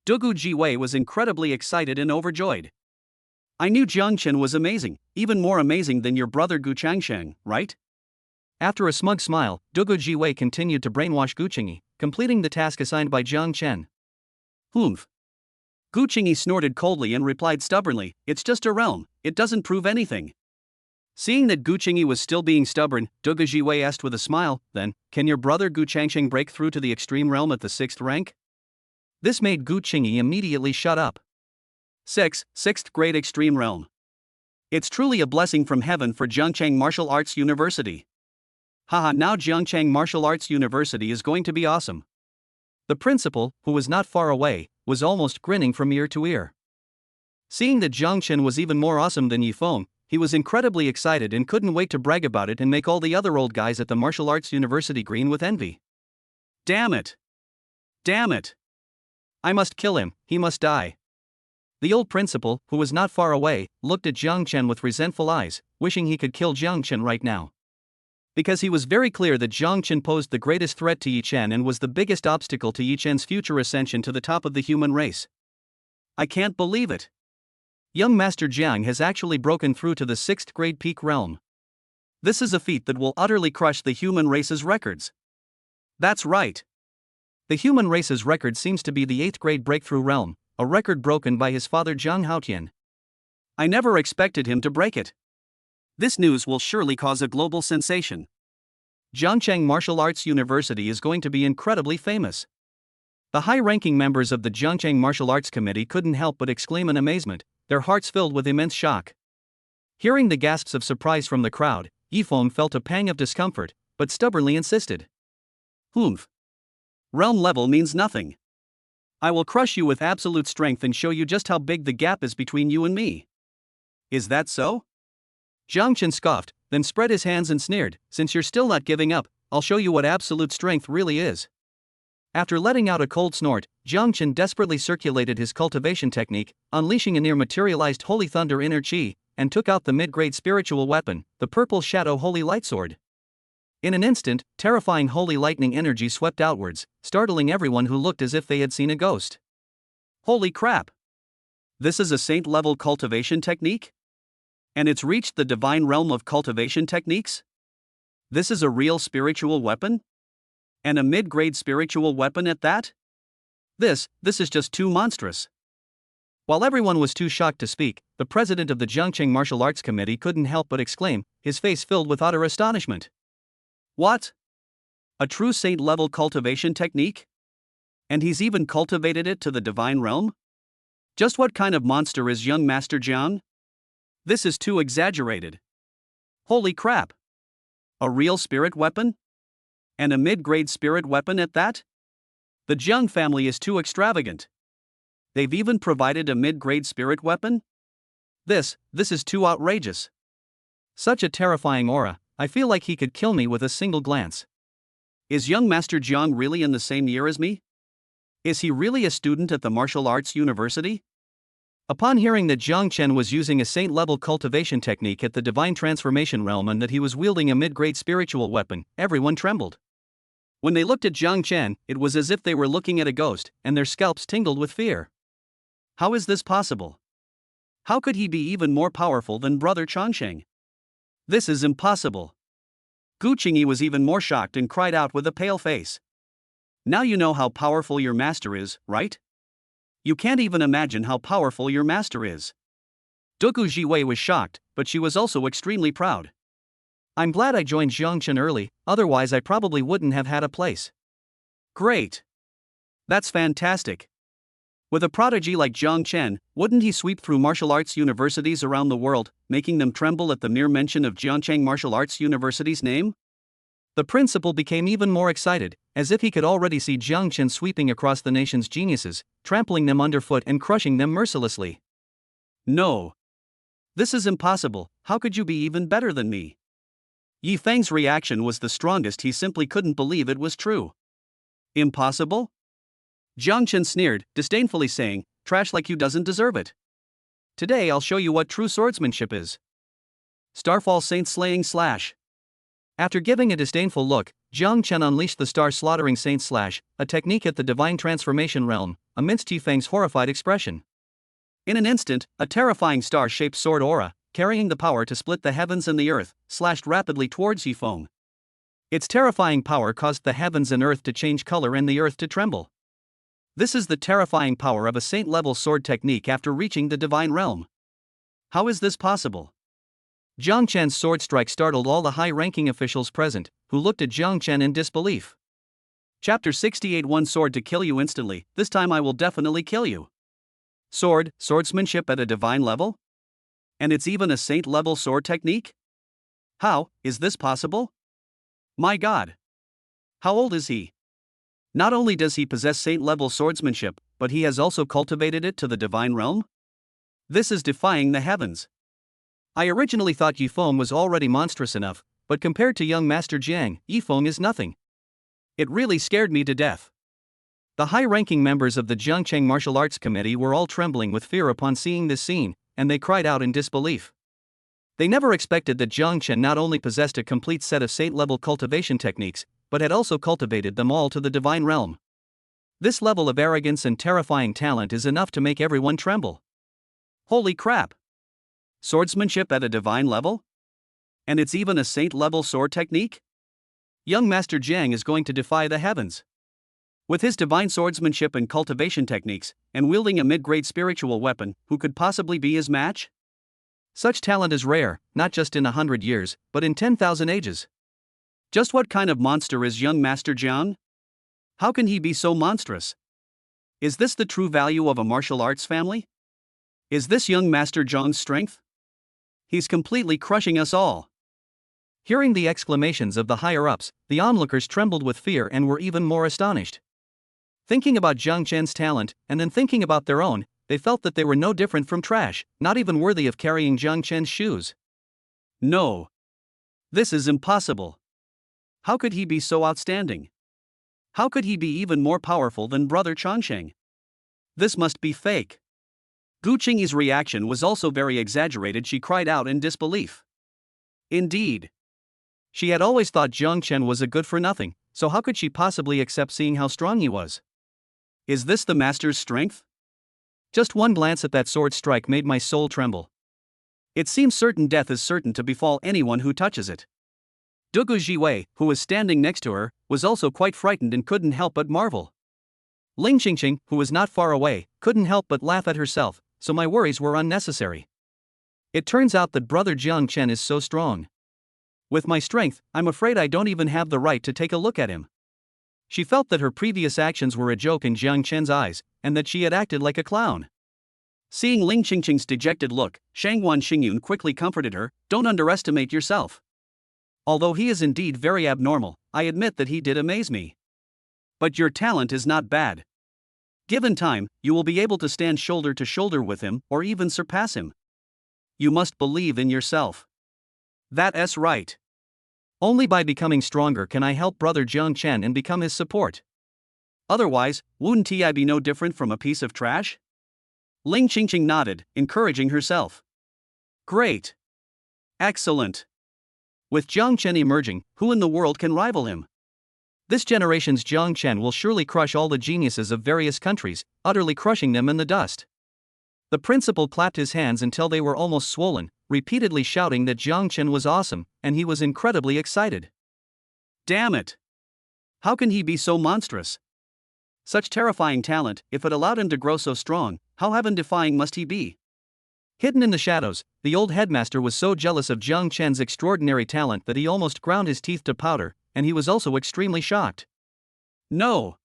Speaker 1: Dugu Jiwei was incredibly excited and overjoyed. I knew Jiang Chen was amazing, even more amazing than your brother Gu Changsheng, right?
Speaker 2: After a smug smile, Dugu Jiwei continued to brainwash Gu Qingyi, completing the task assigned by Jiang Chen.
Speaker 1: Humph. Gu Qingyi snorted coldly and replied stubbornly, "It's just a realm, it doesn't prove anything." Seeing that Gu Qingyi was still being stubborn, Dugu Jiwei asked with a smile, "Then, can your brother Gu Changsheng break through to the extreme realm at the 6th rank?"
Speaker 2: This made Gu Qingyi immediately shut up.
Speaker 1: 6th grade extreme realm. It's truly a blessing from heaven for Jiangcheng Martial Arts University. Haha, now Jiangcheng Martial Arts University is going to be awesome.
Speaker 2: The principal, who was not far away, was almost grinning from ear to ear. Seeing that Jiang Chen was even more awesome than Yifeng, he was incredibly excited and couldn't wait to brag about it and make all the other old guys at the Martial Arts University green with envy.
Speaker 1: Damn it! Damn it!
Speaker 2: I must kill him, he must die. The old principal, who was not far away, looked at Jiang Chen with resentful eyes, wishing he could kill Jiang Chen right now. Because he was very clear that Jiang Chen posed the greatest threat to Yi Chen and was the biggest obstacle to Yi Chen's future ascension to the top of the human race.
Speaker 1: I can't believe it.
Speaker 2: Young Master Jiang has actually broken through to the 6th grade peak realm.
Speaker 1: This is a feat that will utterly crush the human race's records. That's right.
Speaker 2: The human race's record seems to be the 8th grade breakthrough realm, a record broken by his father Jiang Haotian.
Speaker 1: I never expected him to break it. This news will surely cause a global sensation.
Speaker 2: Jiangcheng Martial Arts University is going to be incredibly famous. The high-ranking members of the Jiangcheng Martial Arts Committee couldn't help but exclaim in amazement, their hearts filled with immense shock. Hearing the gasps of surprise from the crowd, Yifeng felt a pang of discomfort, but stubbornly insisted.
Speaker 1: Humph. Realm level means nothing. I will crush you with absolute strength and show you just how big the gap is between you and me. Is that so?
Speaker 2: Jiang Chen scoffed, then spread his hands and sneered, "Since you're still not giving up, I'll show you what absolute strength really is." After letting out a cold snort, Jiang Chen desperately circulated his cultivation technique, unleashing a near-materialized holy thunder inner chi, and took out the mid-grade spiritual weapon, the purple shadow holy light sword. In an instant, terrifying holy lightning energy swept outwards, startling everyone who looked as if they had seen a ghost.
Speaker 1: Holy crap! This is a saint-level cultivation technique? And it's reached the divine realm of cultivation techniques? This is a real spiritual weapon? And a mid-grade spiritual weapon at that? This is just too monstrous.
Speaker 2: While everyone was too shocked to speak, the president of the Jiangcheng Martial Arts Committee couldn't help but exclaim, his face filled with utter astonishment.
Speaker 1: What? A true saint-level cultivation technique? And he's even cultivated it to the divine realm? Just what kind of monster is young Master Jiang? This is too exaggerated. Holy crap! A real spirit weapon? And a mid-grade spirit weapon at that? The Jiang family is too extravagant. They've even provided a mid-grade spirit weapon? This is too outrageous.
Speaker 2: Such a terrifying aura, I feel like he could kill me with a single glance.
Speaker 1: Is young Master Jiang really in the same year as me? Is he really a student at the Martial Arts University?
Speaker 2: Upon hearing that Jiang Chen was using a saint-level cultivation technique at the Divine Transformation Realm and that he was wielding a mid-grade spiritual weapon, everyone trembled. When they looked at Jiang Chen, it was as if they were looking at a ghost, and their scalps tingled with fear.
Speaker 1: How is this possible? How could he be even more powerful than Brother Changsheng? This is impossible. Gu Qingyi was even more shocked and cried out with a pale face. Now you know how powerful your master is, right? You can't even imagine how powerful your master is. Dugu Jiwei was shocked, but she was also extremely proud.
Speaker 2: I'm glad I joined Jiang Chen early, otherwise I probably wouldn't have had a place.
Speaker 1: Great. That's fantastic. With a prodigy like Jiang Chen, wouldn't he sweep through martial arts universities around the world, making them tremble at the mere mention of Jiangcheng Martial Arts University's name?
Speaker 2: The principal became even more excited, as if he could already see Jiang Chen sweeping across the nation's geniuses, trampling them underfoot and crushing them mercilessly.
Speaker 1: No. This is impossible, how could you be even better than me? Yi Feng's reaction was the strongest. He simply couldn't believe it was true. Impossible? Jiang Chen sneered, disdainfully saying, "Trash like you doesn't deserve it. Today I'll show you what true swordsmanship is." Starfall Saint Slaying Slash. After giving a disdainful look, Jiang Chen unleashed the Star Slaughtering Saint Slash, a technique at the Divine Transformation realm, amidst Yi Feng's horrified expression. In an instant, a terrifying star-shaped sword aura, carrying the power to split the heavens and the earth, slashed rapidly towards Yi Feng. Its terrifying power caused the heavens and earth to change color and the earth to tremble. This is the terrifying power of a saint-level sword technique after reaching the divine realm. How is this possible? Jiang Chen's sword strike startled all the high-ranking officials present, who looked at Jiang Chen in disbelief. Chapter 68. One sword to kill you instantly. This time I will definitely kill you. Swordsmanship at a divine level? And it's even a saint-level sword technique? How is this possible? My God! How old is he? Not only does he possess saint-level swordsmanship, but he has also cultivated it to the divine realm? This is defying the heavens. I originally thought Yi Feng was already monstrous enough, but compared to young Master Jiang, Yi Feng is nothing. It really scared me to death. The high-ranking members of the Jiangcheng Martial Arts Committee were all trembling with fear upon seeing this scene, and they cried out in disbelief. They never expected that Jiang Chen not only possessed a complete set of saint-level cultivation techniques, but had also cultivated them all to the divine realm. This level of arrogance and terrifying talent is enough to make everyone tremble. Holy crap! Swordsmanship at a divine level? And it's even a saint-level sword technique? Young Master Jiang is going to defy the heavens. With his divine swordsmanship and cultivation techniques, and wielding a mid-grade spiritual weapon, who could possibly be his match? Such talent is rare, not just in 100 years, but in 10,000 ages. Just what kind of monster is young Master Jiang? How can he be so monstrous? Is this the true value of a martial arts family? Is this young Master Jiang's strength? He's completely crushing us all. Hearing the exclamations of the higher-ups, the onlookers trembled with fear and were even more astonished. Thinking about Jiang Chen's talent, and then thinking about their own, they felt that they were no different from trash, not even worthy of carrying Jiang Chen's shoes. No. This is impossible. How could he be so outstanding? How could he be even more powerful than Brother Changsheng? This must be fake. Gu Qingyi's reaction was also very exaggerated. She cried out in disbelief. Indeed. She had always thought Jiang Chen was a good-for-nothing, so how could she possibly accept seeing how strong he was? Is this the master's strength? Just one glance at that sword strike made my soul tremble. It seems certain death is certain to befall anyone who touches it. Dugu Jiwei, who was standing next to her, was also quite frightened and couldn't help but marvel. Ling Qingqing, who was not far away, couldn't help but laugh at herself, so my worries were unnecessary. It turns out that Brother Jiang Chen is so strong. With my strength, I'm afraid I don't even have the right to take a look at him. She felt that her previous actions were a joke in Jiang Chen's eyes, and that she had acted like a clown. Seeing Ling Qingqing's dejected look, Shangwan Xingyun quickly comforted her, "Don't underestimate yourself. Although he is indeed very abnormal, I admit that he did amaze me. But your talent is not bad. Given time, you will be able to stand shoulder to shoulder with him, or even surpass him. You must believe in yourself. That's right. Only by becoming stronger can I help Brother Jiang Chen and become his support. Otherwise, wouldn't I be no different from a piece of trash?" Ling Qingqing nodded, encouraging herself. Great. Excellent. With Jiang Chen emerging, who in the world can rival him? This generation's Jiang Chen will surely crush all the geniuses of various countries, utterly crushing them in the dust. The principal clapped his hands until they were almost swollen, repeatedly shouting that Jiang Chen was awesome, and he was incredibly excited. Damn it! How can he be so monstrous? Such terrifying talent, if it allowed him to grow so strong, how heaven-defying must he be? Hidden in the shadows, the old headmaster was so jealous of Jiang Chen's extraordinary talent that he almost ground his teeth to powder, and he was also extremely shocked. No!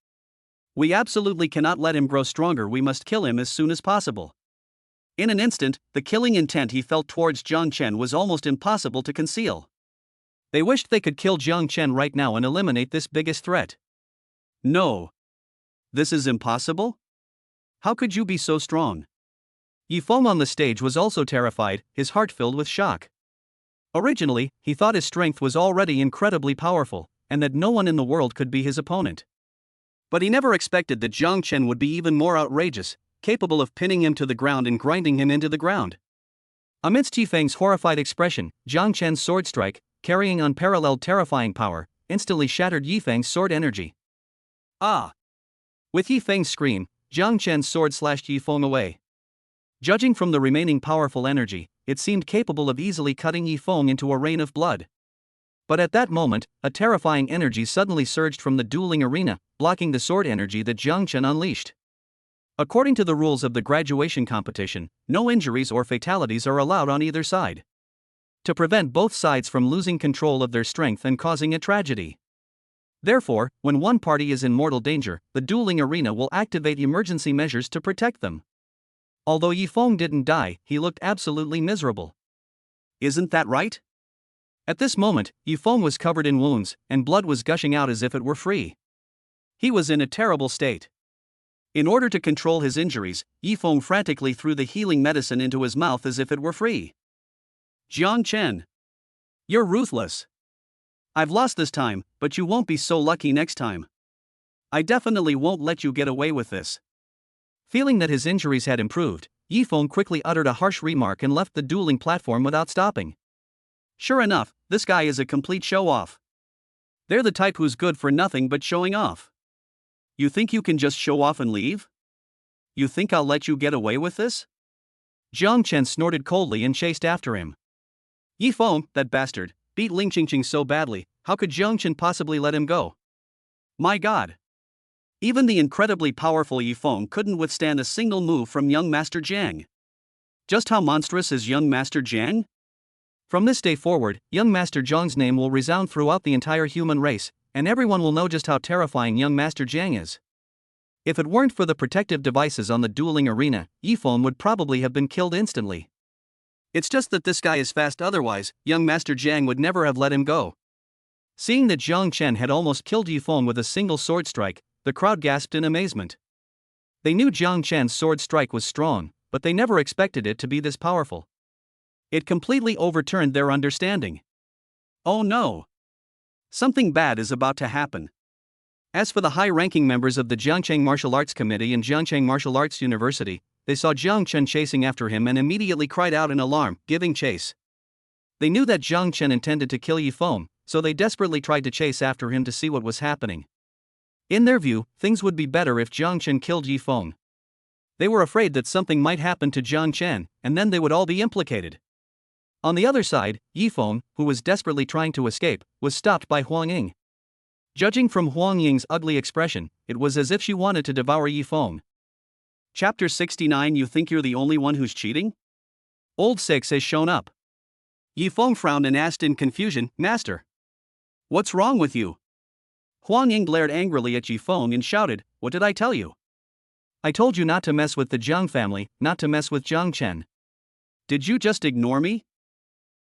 Speaker 1: We absolutely cannot let him grow stronger. We must kill him as soon as possible. In an instant, the killing intent he felt towards Jiang Chen was almost impossible to conceal. They wished they could kill Jiang Chen right now and eliminate this biggest threat. No. This is impossible? How could you be so strong? Yi Feng on the stage was also terrified, his heart filled with shock.
Speaker 2: Originally, he thought his strength was already incredibly powerful, and that no one in the world could be his opponent.
Speaker 1: But he never expected that Jiang Chen would be even more outrageous, capable of pinning him to the ground and grinding him into the ground.
Speaker 2: Amidst Yifeng's horrified expression, Jiang Chen's sword strike, carrying unparalleled terrifying power, instantly shattered Yifeng's sword energy.
Speaker 1: Ah!
Speaker 2: With Yifeng's scream, Jiang Chen's sword slashed Yifeng away. Judging from the remaining powerful energy, it seemed capable of easily cutting Yifeng into a rain of blood. But at that moment, a terrifying energy suddenly surged from the dueling arena, blocking the sword energy that Jiang Chen unleashed. According to the rules of the graduation competition, no injuries or fatalities are allowed on either side, to prevent both sides from losing control of their strength and causing a tragedy. Therefore, when one party is in mortal danger, the dueling arena will activate emergency measures to protect them. Although Yifeng didn't die, he looked absolutely miserable.
Speaker 1: Isn't that right?
Speaker 2: At this moment, Yifeng was covered in wounds, and blood was gushing out as if it were free.
Speaker 1: He was in a terrible state. In order to control his injuries, Yifeng frantically threw the healing medicine into his mouth as if it were free. Jiang Chen, you're ruthless. I've lost this time, but you won't be so lucky next time. I definitely won't let you get away with this.
Speaker 2: Feeling that his injuries had improved, Yifeng quickly uttered a harsh remark and left the dueling platform without stopping.
Speaker 1: Sure enough, this guy is a complete show-off. They're the type who's good for nothing but showing off. You think you can just show off and leave? You think I'll let you get away with this?
Speaker 2: Jiang Chen snorted coldly and chased after him.
Speaker 1: Yifeng, that bastard, beat Ling Qingqing so badly, how could Jiang Chen possibly let him go? My god! Even the incredibly powerful Yifeng couldn't withstand a single move from young Master Jiang. Just how monstrous is young Master Jiang?
Speaker 2: From this day forward, young Master Jiang's name will resound throughout the entire human race, and everyone will know just how terrifying young Master Jiang is. If it weren't for the protective devices on the dueling arena, Yifeng would probably have been killed instantly.
Speaker 1: It's just that this guy is fast, otherwise, young Master Jiang would never have let him go.
Speaker 2: Seeing that Jiang Chen had almost killed Yifeng with a single sword strike, the crowd gasped in amazement. They knew Jiang Chen's sword strike was strong, but they never expected it to be this powerful.
Speaker 1: It completely overturned their understanding. Oh no! Something bad is about to happen. As for the high-ranking members of the Jiangcheng Martial Arts Committee and Jiangcheng Martial Arts University, they saw Jiang Chen chasing after him and immediately cried out in alarm, giving chase. They knew that Jiang Chen intended to kill Yifeng, so they desperately tried to chase after him to see what was happening. In their view, things would be better if Jiang Chen killed Yifeng. They were afraid that something might happen to Jiang Chen, and then they would all be implicated. On the other side, Yifeng, who was desperately trying to escape, was stopped by Huang Ying. Judging from Huang Ying's ugly expression, it was as if she wanted to devour Yifeng. Chapter 69. You think you're the only one who's cheating?
Speaker 2: Old Six has shown up.
Speaker 1: Yifeng frowned and asked in confusion, Master, what's wrong with you? Huang Ying glared angrily at Yifeng and shouted, What did I tell you?
Speaker 2: I told you not to mess with the Jiang family, not to mess with Jiang Chen.
Speaker 1: Did you just ignore me?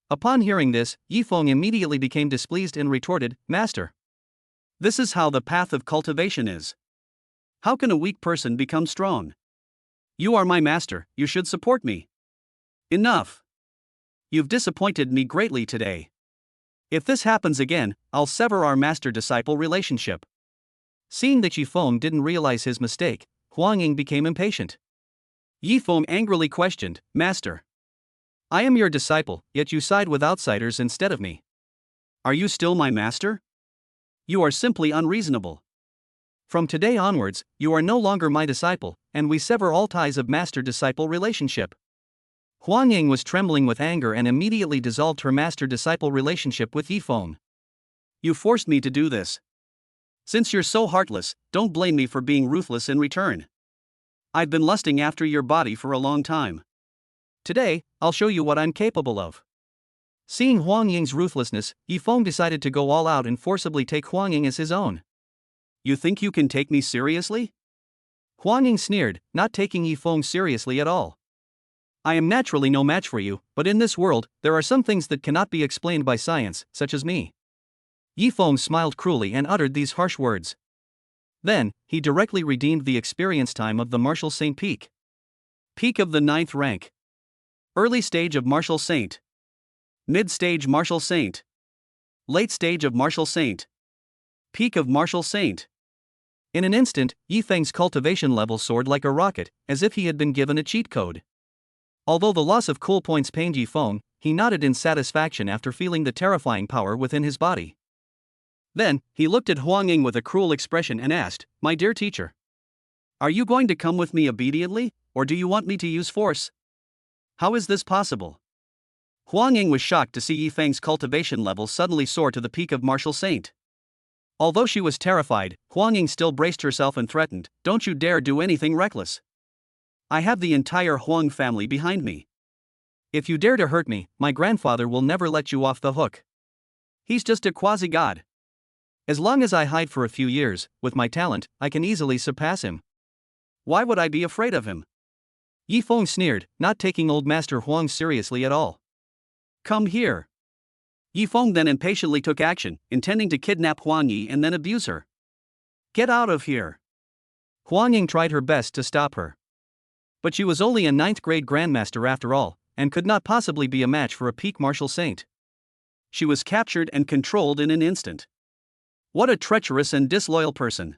Speaker 2: Upon hearing this, Yifeng immediately became displeased and retorted, Master,
Speaker 1: this is how the path of cultivation is. How can a weak person become strong? You are my master, you should support me. Enough. You've disappointed me greatly today. If this happens again, I'll sever our master-disciple relationship.
Speaker 2: Seeing that Yifeng didn't realize his mistake, Huang Ying became impatient.
Speaker 1: Yifeng angrily questioned, Master,
Speaker 2: I am your disciple, yet you side with outsiders instead of me.
Speaker 1: Are you still my master? You are simply unreasonable.
Speaker 2: From today onwards, you are no longer my disciple, and we sever all ties of master-disciple relationship. Huang Ying was trembling with anger and immediately dissolved her master-disciple relationship with Yifeng.
Speaker 1: You forced me to do this. Since you're so heartless, don't blame me for being ruthless in return. I've been lusting after your body for a long time.
Speaker 2: Today, I'll show you what I'm capable of. Seeing Huang Ying's ruthlessness, Yifeng decided to go all out and forcibly take Huang Ying as his own.
Speaker 1: You think you can take me seriously?
Speaker 2: Huang Ying sneered, not taking Yifeng seriously at all. I am naturally no match for you, but in this world, there are some things that cannot be explained by science, such as me. Yifeng smiled cruelly and uttered these harsh words. Then, he directly redeemed the experience time of the Martial Saint Peak.
Speaker 1: Peak of the 9th rank. Early stage of Martial Saint. Mid-stage Martial Saint. Late stage of Martial Saint. Peak of Martial Saint.
Speaker 2: In an instant, Yi Feng's cultivation level soared like a rocket, as if he had been given a cheat code. Although the loss of cool points pained Yi Feng, he nodded in satisfaction after feeling the terrifying power within his body. Then, he looked at Huang Ying with a cruel expression and asked, "My dear teacher, are you going to come with me obediently, or do you want me to use force? How is this possible?" Huang Ying was shocked to see Yi Feng's cultivation level suddenly soar to the peak of Martial Saint. Although she was terrified, Huang Ying still braced herself and threatened, "Don't you dare do anything reckless. I have the entire Huang family behind me. If you dare to hurt me, my grandfather will never let you off the hook. He's just a quasi-god. As long as I hide for a few years, with my talent, I can easily surpass him. Why would I be afraid of him?" Yi Feng sneered, not taking old Master Huang seriously at all. "Come here." Yi Feng then impatiently took action, intending to kidnap Huang Yi and then abuse her. "Get out of here." Huang Ying tried her best to stop her. But she was only a 9th grade grandmaster after all, and could not possibly be a match for a peak martial saint. She was captured and controlled in an instant. What a treacherous and disloyal person.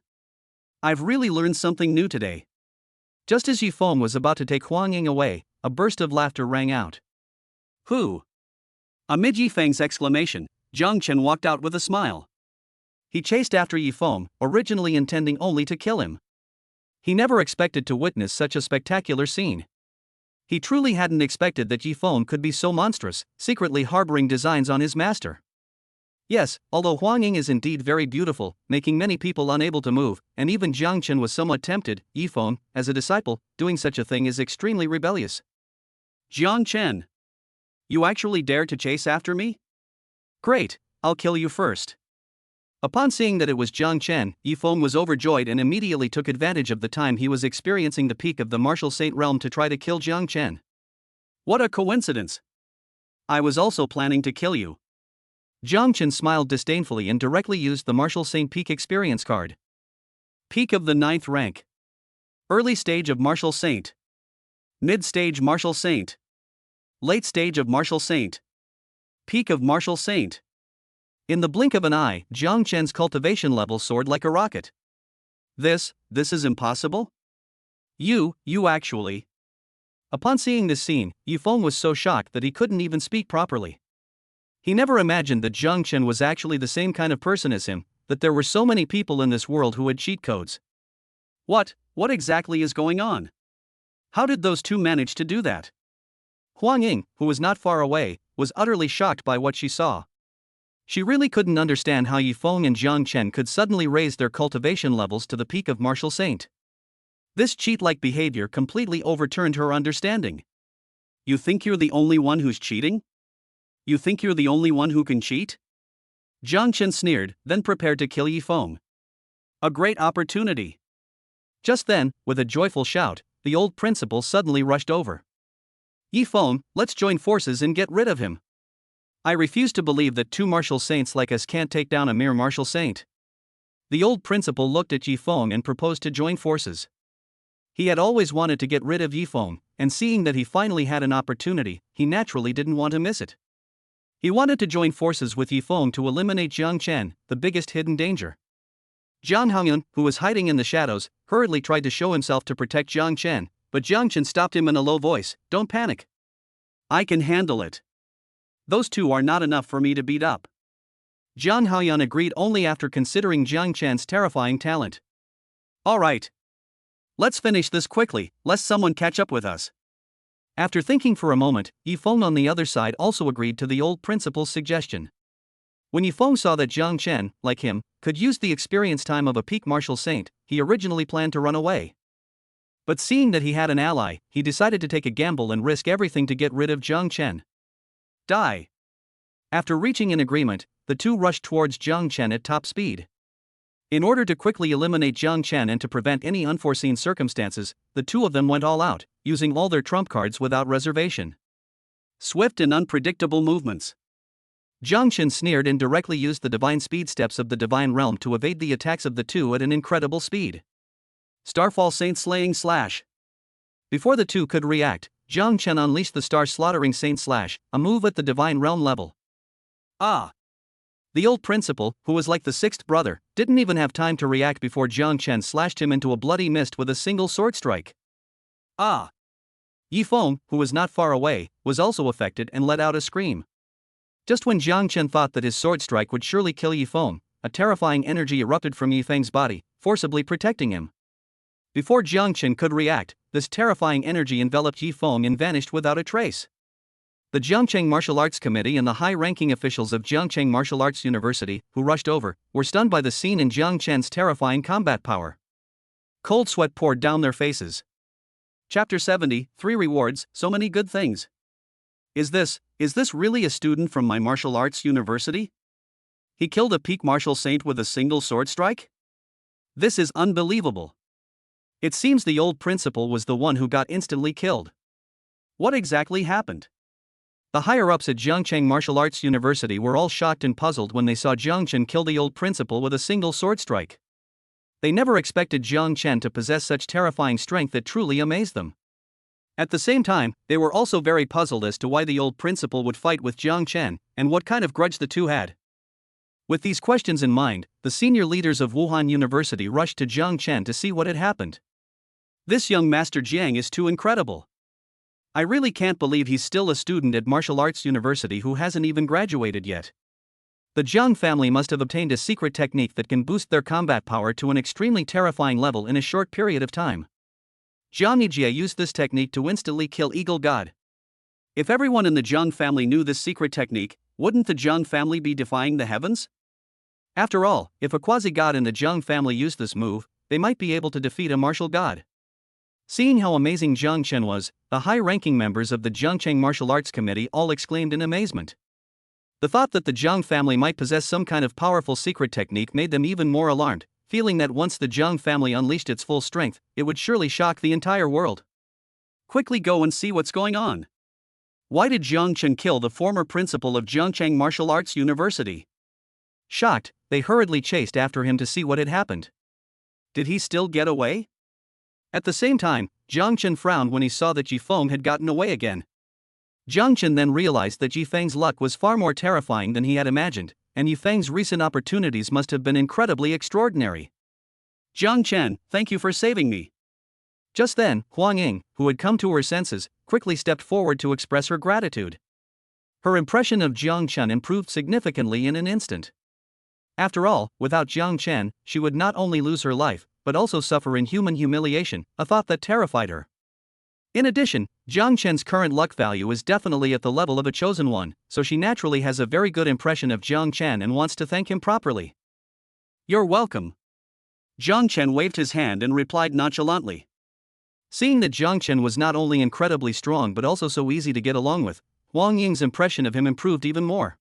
Speaker 2: I've really learned something new today. Just as Yi Feng was about to take Huang Ying away, a burst of laughter rang out. "Who?" Amid Yi Feng's exclamation, Jiang Chen walked out with a smile. He chased after Yi Feng, originally intending only to kill him. He never expected to witness such a spectacular scene. He truly hadn't expected that Yi Feng could be so monstrous, secretly harboring designs on his master. Yes, although Huang Ying is indeed very beautiful, making many people unable to move, and even Jiang Chen was somewhat tempted, Yi Feng, as a disciple, doing such a thing is extremely rebellious. "Jiang Chen, you actually dare to chase after me? Great, I'll kill you first." Upon seeing that it was Jiang Chen, Yi Feng was overjoyed and immediately took advantage of the time he was experiencing the peak of the martial saint realm to try to kill Jiang Chen. "What a coincidence! I was also planning to kill you." Jiang Chen smiled disdainfully and directly used the martial saint peak experience card. Peak of the 9th rank. Early stage of martial saint. Mid-stage martial saint. Late stage of martial saint. Peak of martial saint. In the blink of an eye, Jiang Chen's cultivation level soared like a rocket. This is impossible? You actually. Upon seeing this scene, Yi Feng was so shocked that he couldn't even speak properly. He never imagined that Jiang Chen was actually the same kind of person as him, that there were so many people in this world who had cheat codes. What exactly is going on? How did those two manage to do that? Huang Ying, who was not far away, was utterly shocked by what she saw. She really couldn't understand how Yi Feng and Jiang Chen could suddenly raise their cultivation levels to the peak of martial saint. This cheat-like behavior completely overturned her understanding. You think you're the only one who's cheating? You think you're the only one who can cheat? Jiang Chen sneered, then prepared to kill Yi Feng. A great opportunity. Just then, with a joyful shout, the old principal suddenly rushed over. "Yi Feng, let's join forces and get rid of him. I refuse to believe that two martial saints like us can't take down a mere martial saint." The old principal looked at Yi Feng and proposed to join forces. He had always wanted to get rid of Yi Feng, and seeing that he finally had an opportunity, he naturally didn't want to miss it. He wanted to join forces with Yi Feng to eliminate Jiang Chen, the biggest hidden danger. Jiang Hongyun, who was hiding in the shadows, hurriedly tried to show himself to protect Jiang Chen, but Jiang Chen stopped him in a low voice. "Don't panic. I can handle it. Those two are not enough for me to beat up." Jiang Haoyan agreed only after considering Jiang Chen's terrifying talent. "All right. Let's finish this quickly, lest someone catch up with us." After thinking for a moment, Yi Feng on the other side also agreed to the old principal's suggestion. When Yi Feng saw that Jiang Chen, like him, could use the experience time of a peak martial saint, he originally planned to run away. But seeing that he had an ally, he decided to take a gamble and risk everything to get rid of Jiang Chen. Die. After reaching an agreement, the two rushed towards Jiang Chen at top speed. In order to quickly eliminate Jiang Chen and to prevent any unforeseen circumstances, the two of them went all out, using all their trump cards without reservation. Swift and unpredictable movements. Jiang Chen sneered and directly used the divine speed steps of the divine realm to evade the attacks of the two at an incredible speed. Starfall Saint Slaying Slash. Before the two could react, Jiang Chen unleashed the star-slaughtering Saint Slash, a move at the divine realm level.
Speaker 1: Ah!
Speaker 2: The old principal, who was like the sixth brother, didn't even have time to react before Jiang Chen slashed him into a bloody mist with a single sword strike.
Speaker 1: Ah!
Speaker 2: Yi Feng, who was not far away, was also affected and let out a scream. Just when Jiang Chen thought that his sword strike would surely kill Yi Feng, a terrifying energy erupted from Yi Feng's body, forcibly protecting him. Before Jiang Chen could react, this terrifying energy enveloped Yi Feng and vanished without a trace. The Jiangcheng Martial Arts Committee and the high-ranking officials of Jiangcheng Martial Arts University, who rushed over, were stunned by the scene and Jiang Chen's terrifying combat power. Cold sweat poured down their faces.
Speaker 1: Chapter 70, 3 Rewards, so many good things. Is this really a student from my martial arts university? He killed a peak martial saint with a single sword strike? This is unbelievable. It seems the old principal was the one who got instantly killed. What exactly happened?
Speaker 2: The higher-ups at Jiangcheng Martial Arts University were all shocked and puzzled when they saw Jiang Chen kill the old principal with a single sword strike. They never expected Jiang Chen to possess such terrifying strength that truly amazed them. At the same time, they were also very puzzled as to why the old principal would fight with Jiang Chen, and what kind of grudge the two had. With these questions in mind, the senior leaders of Wuhan University rushed to Jiang Chen to see what had happened.
Speaker 1: This young Master Jiang is too incredible. I really can't believe he's still a student at Martial Arts University who hasn't even graduated yet.
Speaker 2: The Jiang family must have obtained a secret technique that can boost their combat power to an extremely terrifying level in a short period of time. Jiang Yijie used this technique to instantly kill Eagle God.
Speaker 1: If everyone in the Jiang family knew this secret technique, wouldn't the Jiang family be defying the heavens?
Speaker 2: After all, if a quasi-god in the Jiang family used this move, they might be able to defeat a martial god. Seeing how amazing Jiang Chen was, the high-ranking members of the Jiangcheng Martial Arts Committee all exclaimed in amazement. The thought that the Jiang family might possess some kind of powerful secret technique made them even more alarmed, feeling that once the Jiang family unleashed its full strength, it would surely shock the entire world.
Speaker 1: Quickly go and see what's going on. Why did Jiang Chen kill the former principal of Jiangcheng Martial Arts University?
Speaker 2: Shocked, they hurriedly chased after him to see what had happened.
Speaker 1: Did he still get away?
Speaker 2: At the same time, Jiang Chen frowned when he saw that Yi Feng had gotten away again. Jiang Chen then realized that Yi Feng's luck was far more terrifying than he had imagined, and Yi Feng's recent opportunities must have been incredibly extraordinary.
Speaker 1: Jiang Chen, thank you for saving me.
Speaker 2: Just then, Huang Ying, who had come to her senses, quickly stepped forward to express her gratitude. Her impression of Jiang Chen improved significantly in an instant. After all, without Jiang Chen, she would not only lose her life, but also suffer inhuman humiliation, a thought that terrified her. In addition, Jiang Chen's current luck value is definitely at the level of a chosen one, so she naturally has a very good impression of Jiang Chen and wants to thank him properly.
Speaker 1: You're welcome. Jiang Chen waved his hand and replied nonchalantly.
Speaker 2: Seeing that Jiang Chen was not only incredibly strong but also so easy to get along with, Huang Ying's impression of him improved even more.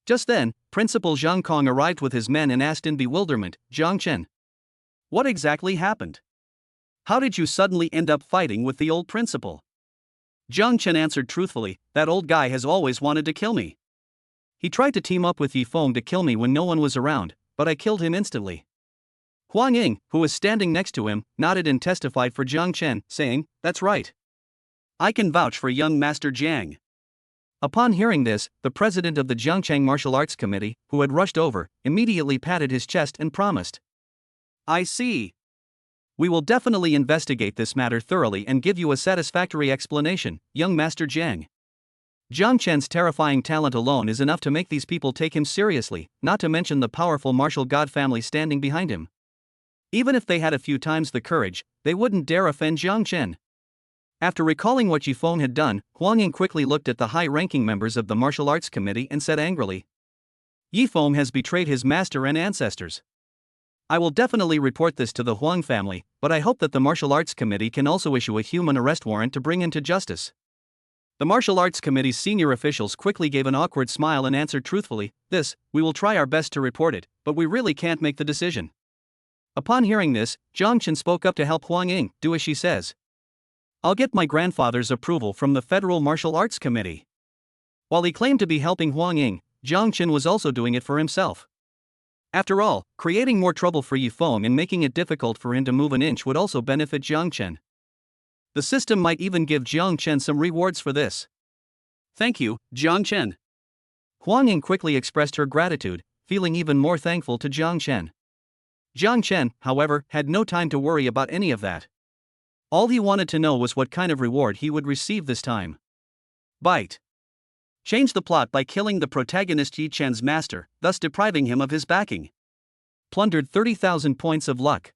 Speaker 2: Just then, Principal Zhang Kong arrived with his men and asked in bewilderment, Jiang Chen,
Speaker 1: what exactly happened? How did you suddenly end up fighting with the old principal? Jiang Chen answered truthfully, that old guy has always wanted to kill me.
Speaker 2: He tried to team up with Yi Feng to kill me when no one was around, but I killed him instantly. Huang Ying, who was standing next to him, nodded and testified for Jiang Chen, saying, that's right.
Speaker 1: I can vouch for young Master Jiang.
Speaker 2: Upon hearing this, the president of the Jiangcheng Martial Arts Committee, who had rushed over, immediately patted his chest and promised.
Speaker 1: I see.
Speaker 2: We will definitely investigate this matter thoroughly and give you a satisfactory explanation, young Master Jiang. Jiang Chen's terrifying talent alone is enough to make these people take him seriously, not to mention the powerful martial god family standing behind him. Even if they had a few times the courage, they wouldn't dare offend Jiang Chen. After recalling what Yi Feng had done, Huang Ying quickly looked at the high-ranking members of the Martial Arts Committee and said angrily, Yi Feng has betrayed his master and ancestors. I will definitely report this to the Huang family, but I hope that the Martial Arts Committee can also issue a human arrest warrant to bring him to justice. The Martial Arts Committee's senior officials quickly gave an awkward smile and answered truthfully, we will try our best to report it, but we really can't make the decision. Upon hearing this, Jiang Chen spoke up to help Huang Ying, do as she says. I'll get my grandfather's approval from the Federal Martial Arts Committee. While he claimed to be helping Huang Ying, Jiang Chen was also doing it for himself. After all, creating more trouble for Yi Feng and making it difficult for him to move an inch would also benefit Jiang Chen. The system might even give Jiang Chen some rewards for this.
Speaker 1: Thank you, Jiang Chen.
Speaker 2: Huang Ying quickly expressed her gratitude, feeling even more thankful to Jiang Chen. Jiang Chen, however, had no time to worry about any of that. All he wanted to know was what kind of reward he would receive this time.
Speaker 1: Bite. Change the plot by killing the protagonist Yi Chen's master, thus depriving him of his backing.
Speaker 2: Plundered 30,000 points of luck.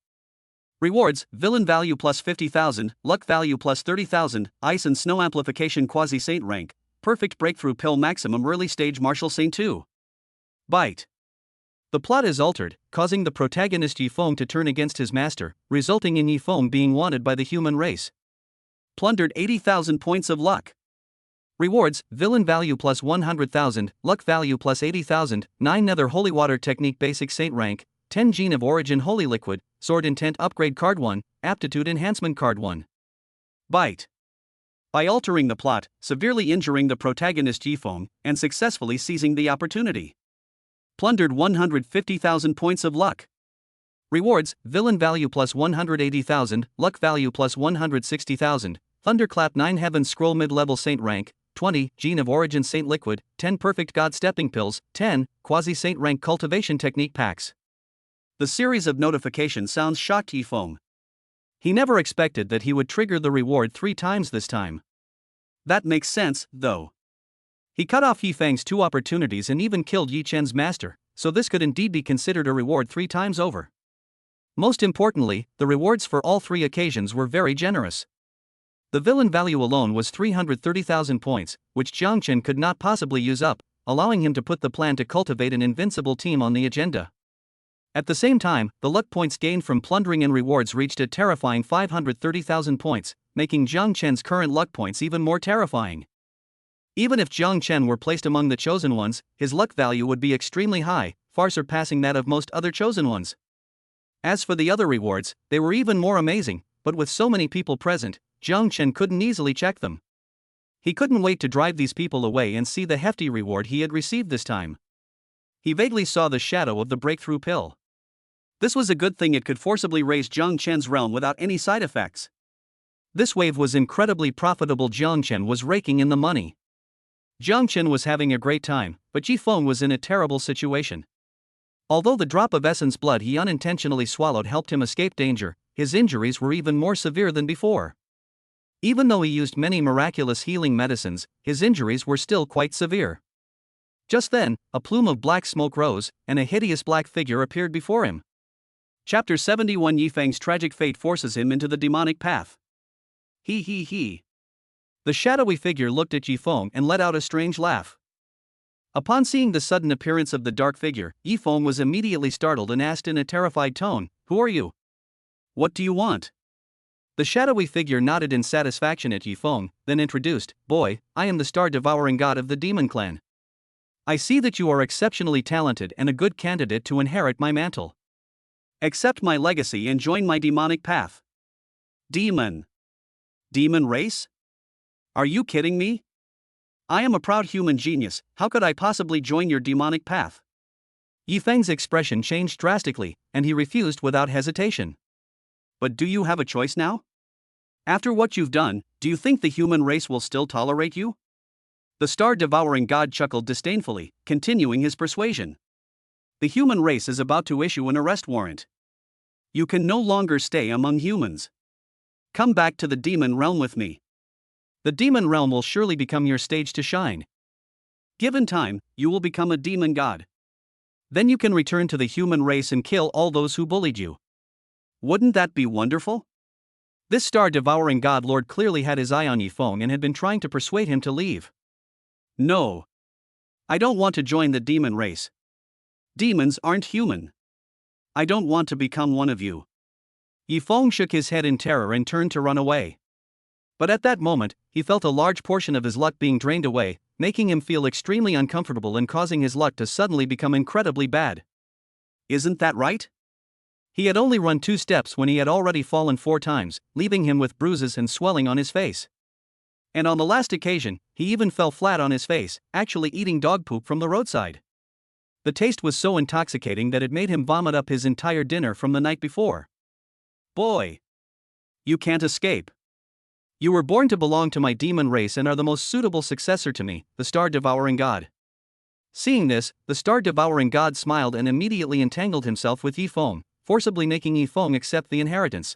Speaker 1: Rewards: villain value plus 50,000, luck value plus 30,000, ice and snow amplification quasi-saint rank, perfect breakthrough pill maximum early stage martial saint 2. Bite.
Speaker 2: The plot is altered, causing the protagonist Yi Feng to turn against his master, resulting in Yi Feng being wanted by the human race.
Speaker 1: Plundered 80,000 points of luck.
Speaker 2: Rewards: villain value plus 100,000, luck value plus 80,000, 9 nether holy water technique basic saint rank, 10 gene of origin holy liquid, sword intent upgrade card 1, aptitude enhancement card 1.
Speaker 1: Bite. By altering the plot, severely injuring the protagonist Yi Feng, and successfully seizing the opportunity. Plundered 150,000 points of luck.
Speaker 2: Rewards: villain value plus 180,000, luck value plus 160,000, thunderclap 9 heaven scroll mid-level saint rank, 20 gene of origin saint liquid, 10 perfect god stepping pills, 10 quasi-saint rank cultivation technique packs.
Speaker 1: The series of notification sounds shocked Yi Feng.
Speaker 2: He never expected that he would trigger the reward 3 times this time.
Speaker 1: That makes sense, though.
Speaker 2: He cut off Yi Feng's 2 opportunities and even killed Yi Chen's master, so this could indeed be considered a reward 3 times over. Most importantly, the rewards for all 3 occasions were very generous. The villain value alone was 330,000 points, which Jiang Chen could not possibly use up, allowing him to put the plan to cultivate an invincible team on the agenda. At the same time, the luck points gained from plundering and rewards reached a terrifying 530,000 points, making Jiang Chen's current luck points even more terrifying. Even if Jiang Chen were placed among the chosen ones, his luck value would be extremely high, far surpassing that of most other chosen ones. As for the other rewards, they were even more amazing, but with so many people present, Jiang Chen couldn't easily check them. He couldn't wait to drive these people away and see the hefty reward he had received this time. He vaguely saw the shadow of the breakthrough pill. This was a good thing, it could forcibly raise Jiang Chen's realm without any side effects. This wave was incredibly profitable. Jiang Chen was raking in the money. Jiang Chen was having a great time, but Yi Feng was in a terrible situation. Although the drop of essence blood he unintentionally swallowed helped him escape danger, his injuries were even more severe than before. Even though he used many miraculous healing medicines, his injuries were still quite severe. Just then, a plume of black smoke rose, and a hideous black figure appeared before him.
Speaker 1: Chapter 71: Yi Feng's tragic fate forces him into the demonic path. He.
Speaker 2: The shadowy figure looked at Yi Feng and let out a strange laugh. Upon seeing the sudden appearance of the dark figure, Yi Feng was immediately startled and asked in a terrified tone, "Who are you?
Speaker 1: What do you want?"
Speaker 2: The shadowy figure nodded in satisfaction at Yi Feng, then introduced, "Boy, I am the star-devouring god of the demon clan. I see that you are exceptionally talented and a good candidate to inherit my mantle.
Speaker 1: Accept my legacy and join my demonic path." Demon race? Are you kidding me? I am a proud human genius, how could I possibly join your demonic path?
Speaker 2: Yi Feng's expression changed drastically, and he refused without hesitation.
Speaker 1: But do you have a choice now? After what you've done, do you think the human race will still tolerate you? The star-devouring god chuckled disdainfully, continuing his persuasion. The human race is about to issue an arrest warrant. You can no longer stay among humans. Come back to the demon realm with me.
Speaker 2: The demon realm will surely become your stage to shine.
Speaker 1: Given time, you will become a demon god.
Speaker 2: Then you can return to the human race and kill all those who bullied you.
Speaker 1: Wouldn't that be wonderful?
Speaker 2: This star-devouring god lord clearly had his eye on Yi Feng and had been trying to persuade him to leave.
Speaker 1: No. I don't want to join the demon race. Demons aren't human. I don't want to become one of you.
Speaker 2: Yi Feng shook his head in terror and turned to run away. But at that moment, he felt a large portion of his luck being drained away, making him feel extremely uncomfortable and causing his luck to suddenly become incredibly bad.
Speaker 1: Isn't that right?
Speaker 2: He had only run 2 steps when he had already fallen 4 times, leaving him with bruises and swelling on his face. And on the last occasion, he even fell flat on his face, actually eating dog poop from the roadside. The taste was so intoxicating that it made him vomit up his entire dinner from the night before.
Speaker 1: Boy! You can't escape.
Speaker 2: You were born to belong to my demon race and are the most suitable successor to me, the star-devouring god. Seeing this, the star-devouring god smiled and immediately entangled himself with Yifeng, forcibly making Yifeng accept the inheritance.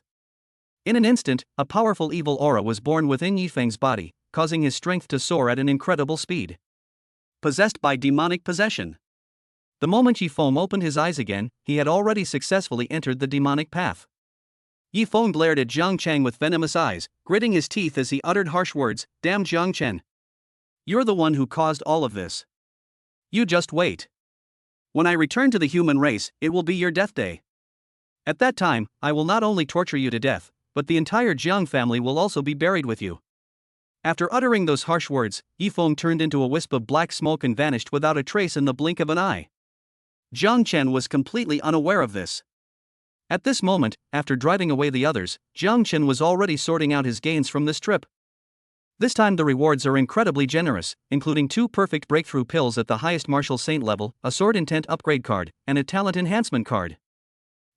Speaker 2: In an instant, a powerful evil aura was born within Yifeng's body, causing his strength to soar at an incredible speed.
Speaker 1: Possessed by demonic possession.
Speaker 2: The moment Yifeng opened his eyes again, he had already successfully entered the demonic path.
Speaker 1: Yifeng glared at Jiang Cheng with venomous eyes, gritting his teeth as he uttered harsh words, "Damn Jiang Chen. You're the one who caused all of this. You just wait. When I return to the human race, it will be your death day. At that time, I will not only torture you to death, but the entire Jiang family will also be buried with you." After uttering those harsh words, Yifeng turned into a wisp of black smoke and vanished without a trace in the blink of an eye. Jiang Chen was completely unaware of this. At this moment, after driving away the others, Jiang Chen was already sorting out his gains from this trip. This time the rewards are incredibly generous, including 2 perfect breakthrough pills at the highest martial saint level, a sword intent upgrade card, and a talent enhancement card.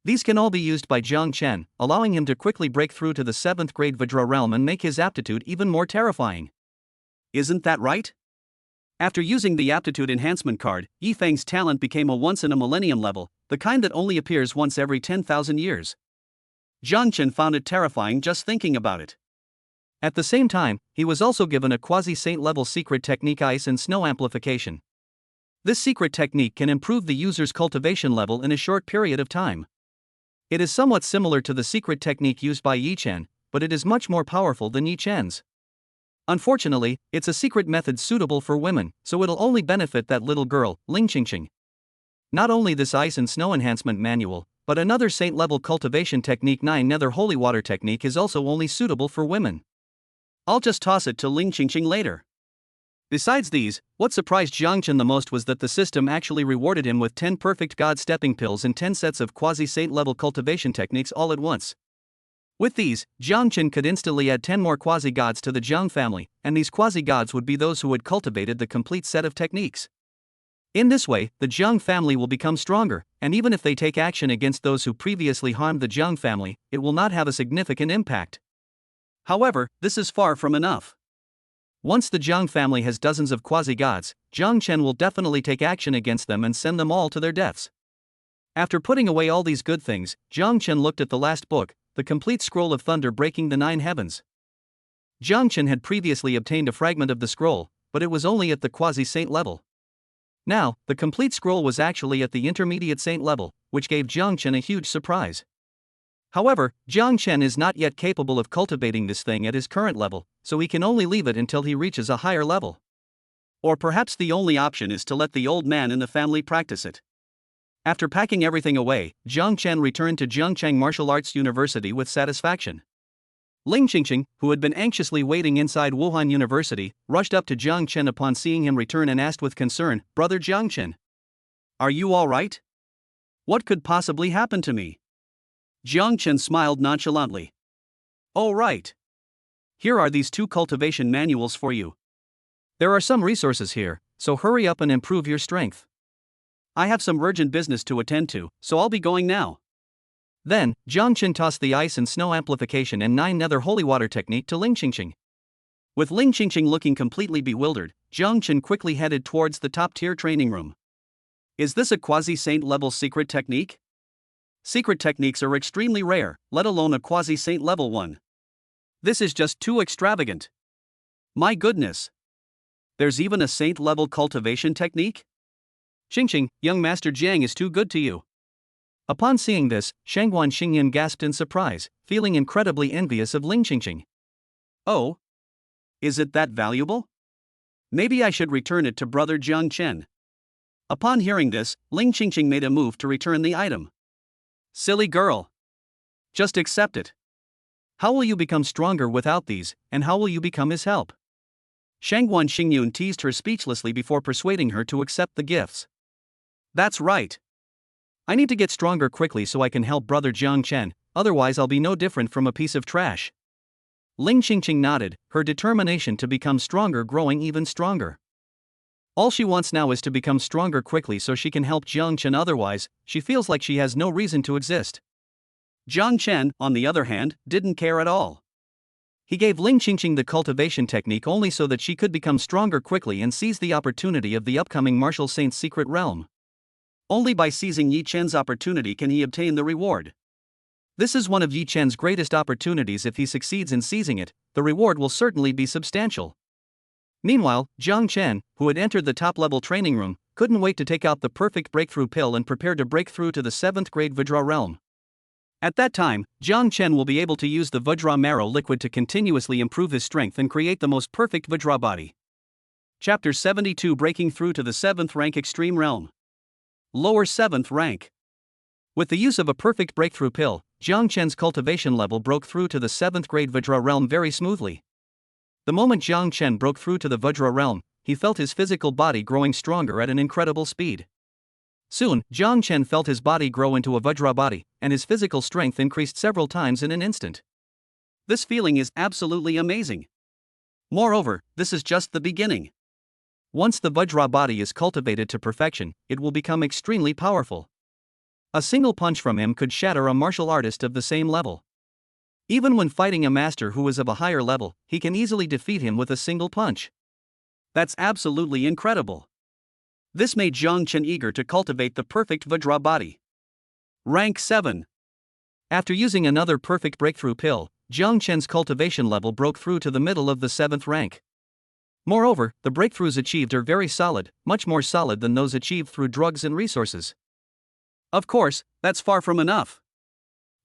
Speaker 1: These can all be used by Jiang Chen, allowing him to quickly break through to the 7th grade Vajra realm and make his aptitude even more terrifying. Isn't that right? After using the aptitude enhancement card, Yifeng's talent became a once-in-a-millennium level, the kind that only appears once every 10,000 years. Jiang Chen found it terrifying just thinking about it.
Speaker 2: At the same time, he was also given a quasi-saint level secret technique Ice and Snow Amplification. This secret technique can improve the user's cultivation level in a short period of time. It is somewhat similar to the secret technique used by Yi Chen, but it is much more powerful than Yi Chen's. Unfortunately, it's a secret method suitable for women, so it'll only benefit that little girl, Ling Qingqing. Not only this Ice and Snow Enhancement Manual, but another saint-level cultivation technique 9 Nether Holy Water technique is also only suitable for women.
Speaker 1: I'll just toss it to Ling Qingqing later. Besides these, what surprised Jiang Chen the most was that the system actually rewarded him with 10 perfect god stepping pills and 10 sets of quasi-saint level cultivation techniques all at once. With these, Jiang Chen could instantly add 10 more quasi-gods to the Jiang family, and these quasi-gods would be those who had cultivated the complete set of techniques. In this way, the Jiang family will become stronger, and even if they take action against those who previously harmed the Jiang family, it will not have a significant impact. However, this is far from enough. Once the Jiang family has dozens of quasi-gods, Jiang Chen will definitely take action against them and send them all to their deaths. After putting away all these good things, Jiang Chen looked at the last book, the complete scroll of thunder breaking the 9 heavens. Jiang Chen had previously obtained a fragment of the scroll, but it was only at the quasi-saint level. Now, the complete scroll was actually at the intermediate saint level, which gave Jiang Chen a huge surprise. However, Jiang Chen is not yet capable of cultivating this thing at his current level, so he can only leave it until he reaches a higher level. Or perhaps the only option is to let the old man in the family practice it. After packing everything away, Jiang Chen returned to Zhengcheng Martial Arts University with satisfaction. Ling Qingqing, who had been anxiously waiting inside Wuhan University, rushed up to Jiang Chen upon seeing him return and asked with concern, "Brother Jiang Chen, are you all right? What could possibly happen to me?" Jiang Chen smiled nonchalantly. "Oh right. Here are these 2 cultivation manuals for you. There are some resources here, so hurry up and improve your strength. I have some urgent business to attend to, so I'll be going now." Then, Jiang Chen tossed the Ice and Snow Amplification and 9 Nether Holy Water technique to Ling Qingqing. With Ling Qingqing looking completely bewildered, Jiang Chen quickly headed towards the top-tier training room. Is this a quasi-saint level secret technique? Secret techniques are extremely rare, let alone a quasi-saint level one. This is just too extravagant. My goodness. There's even a saint-level cultivation technique? Qingqing, young Master Jiang is too good to you. Upon seeing this, Shangguan Xingyan gasped in surprise, feeling incredibly envious of Ling Qingqing. Oh? Is it that valuable? Maybe I should return it to Brother Jiang Chen. Upon hearing this, Ling Qingqing made a move to return the item. Silly girl. Just accept it. How will you become stronger without these, and how will you become his help? Shangguan Xingyun teased her speechlessly before persuading her to accept the gifts. That's right. I need to get stronger quickly so I can help Brother Jiang Chen, otherwise I'll be no different from a piece of trash. Ling Qingqing nodded, her determination to become stronger growing even stronger. All she wants now is to become stronger quickly so she can help Jiang Chen, otherwise, she feels like she has no reason to exist. Jiang Chen, on the other hand, didn't care at all.
Speaker 2: He gave Ling Qingqing the cultivation technique only so that she could become stronger quickly and seize the opportunity of the upcoming Martial Saint's secret realm.
Speaker 1: Only by seizing Yi Chen's opportunity can he obtain the reward.
Speaker 2: This is one of Yi Chen's greatest opportunities. If he succeeds in seizing it, the reward will certainly be substantial. Meanwhile, Jiang Chen, who had entered the top-level training room, couldn't wait to take out the perfect breakthrough pill and prepare to break through to the 7th grade Vajra realm. At that time, Jiang Chen will be able to use the Vajra marrow liquid to continuously improve his strength and create the most perfect Vajra body. Chapter 72: Breaking Through to the 7th Rank Extreme Realm. Lower 7th Rank. With the use of a perfect breakthrough pill, Jiang Chen's cultivation level broke through to the 7th grade Vajra realm very smoothly. The moment Jiang Chen broke through to the Vajra realm, he felt his physical body growing stronger at an incredible speed. Soon, Jiang Chen felt his body grow into a Vajra body, and his physical strength increased several times in an instant.
Speaker 1: This feeling is absolutely amazing. Moreover, this is just the beginning.
Speaker 2: Once the Vajra body is cultivated to perfection, it will become extremely powerful. A single punch from him could shatter a martial artist of the same level. Even when fighting a master who is of a higher level, he can easily defeat him with a single punch.
Speaker 1: That's absolutely incredible. This made Jiang Chen eager to cultivate the perfect Vajra body. Rank 7.
Speaker 2: After using another perfect breakthrough pill, Jiang Chen's cultivation level broke through to the middle of the 7th rank. Moreover, the breakthroughs achieved are very solid, much more solid than those achieved through drugs and resources.
Speaker 1: Of course, that's far from enough.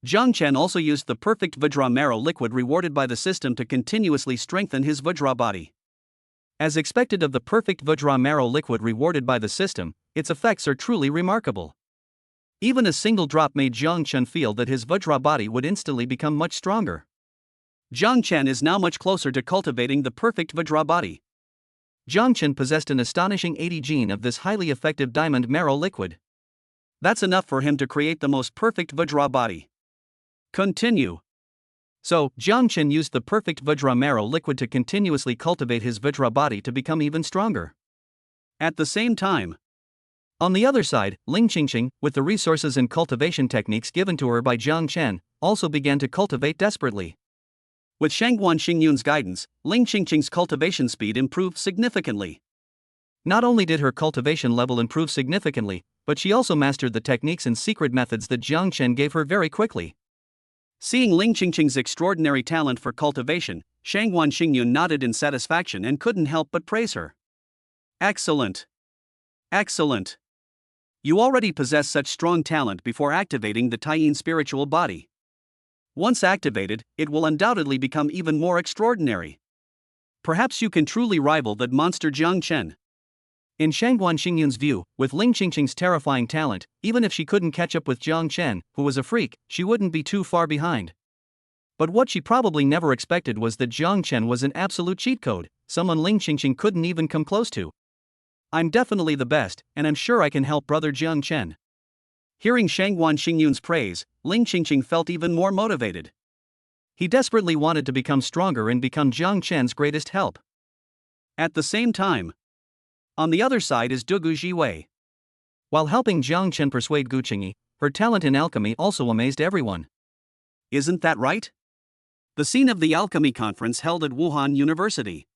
Speaker 1: Jiang Chen also used the perfect Vajra marrow liquid rewarded by the system to continuously strengthen his Vajra body. As expected of the perfect Vajra marrow liquid rewarded by the system, its effects are truly remarkable. Even a single drop made Jiang Chen feel that his Vajra body would instantly become much stronger. Jiang Chen is now much closer to cultivating the perfect Vajra body.
Speaker 2: Jiang Chen possessed an astonishing 80 gene of this highly effective diamond marrow liquid.
Speaker 1: That's enough for him to create the most perfect Vajra body. Continue.
Speaker 2: So, Jiang Chen used the perfect Vajra marrow liquid to continuously cultivate his Vajra body to become even stronger.
Speaker 1: At the same time,
Speaker 2: on the other side, Ling Qingqing, with the resources and cultivation techniques given to her by Jiang Chen, also began to cultivate desperately.
Speaker 1: With Shangguan Xingyun's guidance, Ling Qingqing's cultivation speed improved significantly.
Speaker 2: Not only did her cultivation level improve significantly, but she also mastered the techniques and secret methods that Jiang Chen gave her very quickly.
Speaker 1: Seeing Ling Qingqing's extraordinary talent for cultivation, Shangguan Xingyun nodded in satisfaction and couldn't help but praise her. Excellent. Excellent. You already possess such strong talent before activating the Taiyin spiritual body. Once activated, it will undoubtedly become even more extraordinary. Perhaps you can truly rival that monster Jiang Chen.
Speaker 2: In Shangguan Xingyun's view, with Ling Qingqing's terrifying talent, even if she couldn't catch up with Jiang Chen, who was a freak, she wouldn't be too far behind. But what she probably never expected was that Jiang Chen was an absolute cheat code, someone Ling Qingqing couldn't even come close to. I'm definitely the best, and I'm sure I can help brother Jiang Chen. Hearing Shangguan Xingyun's praise, Ling Qingqing felt even more motivated. He desperately wanted to become stronger and become Jiang Chen's greatest help. At the same time, on the other side is Dugu Jiwei. While helping Jiang Chen persuade Gu Qingyi, her talent in alchemy also amazed everyone.
Speaker 1: Isn't that right? The scene of the alchemy conference held at Wuhan University.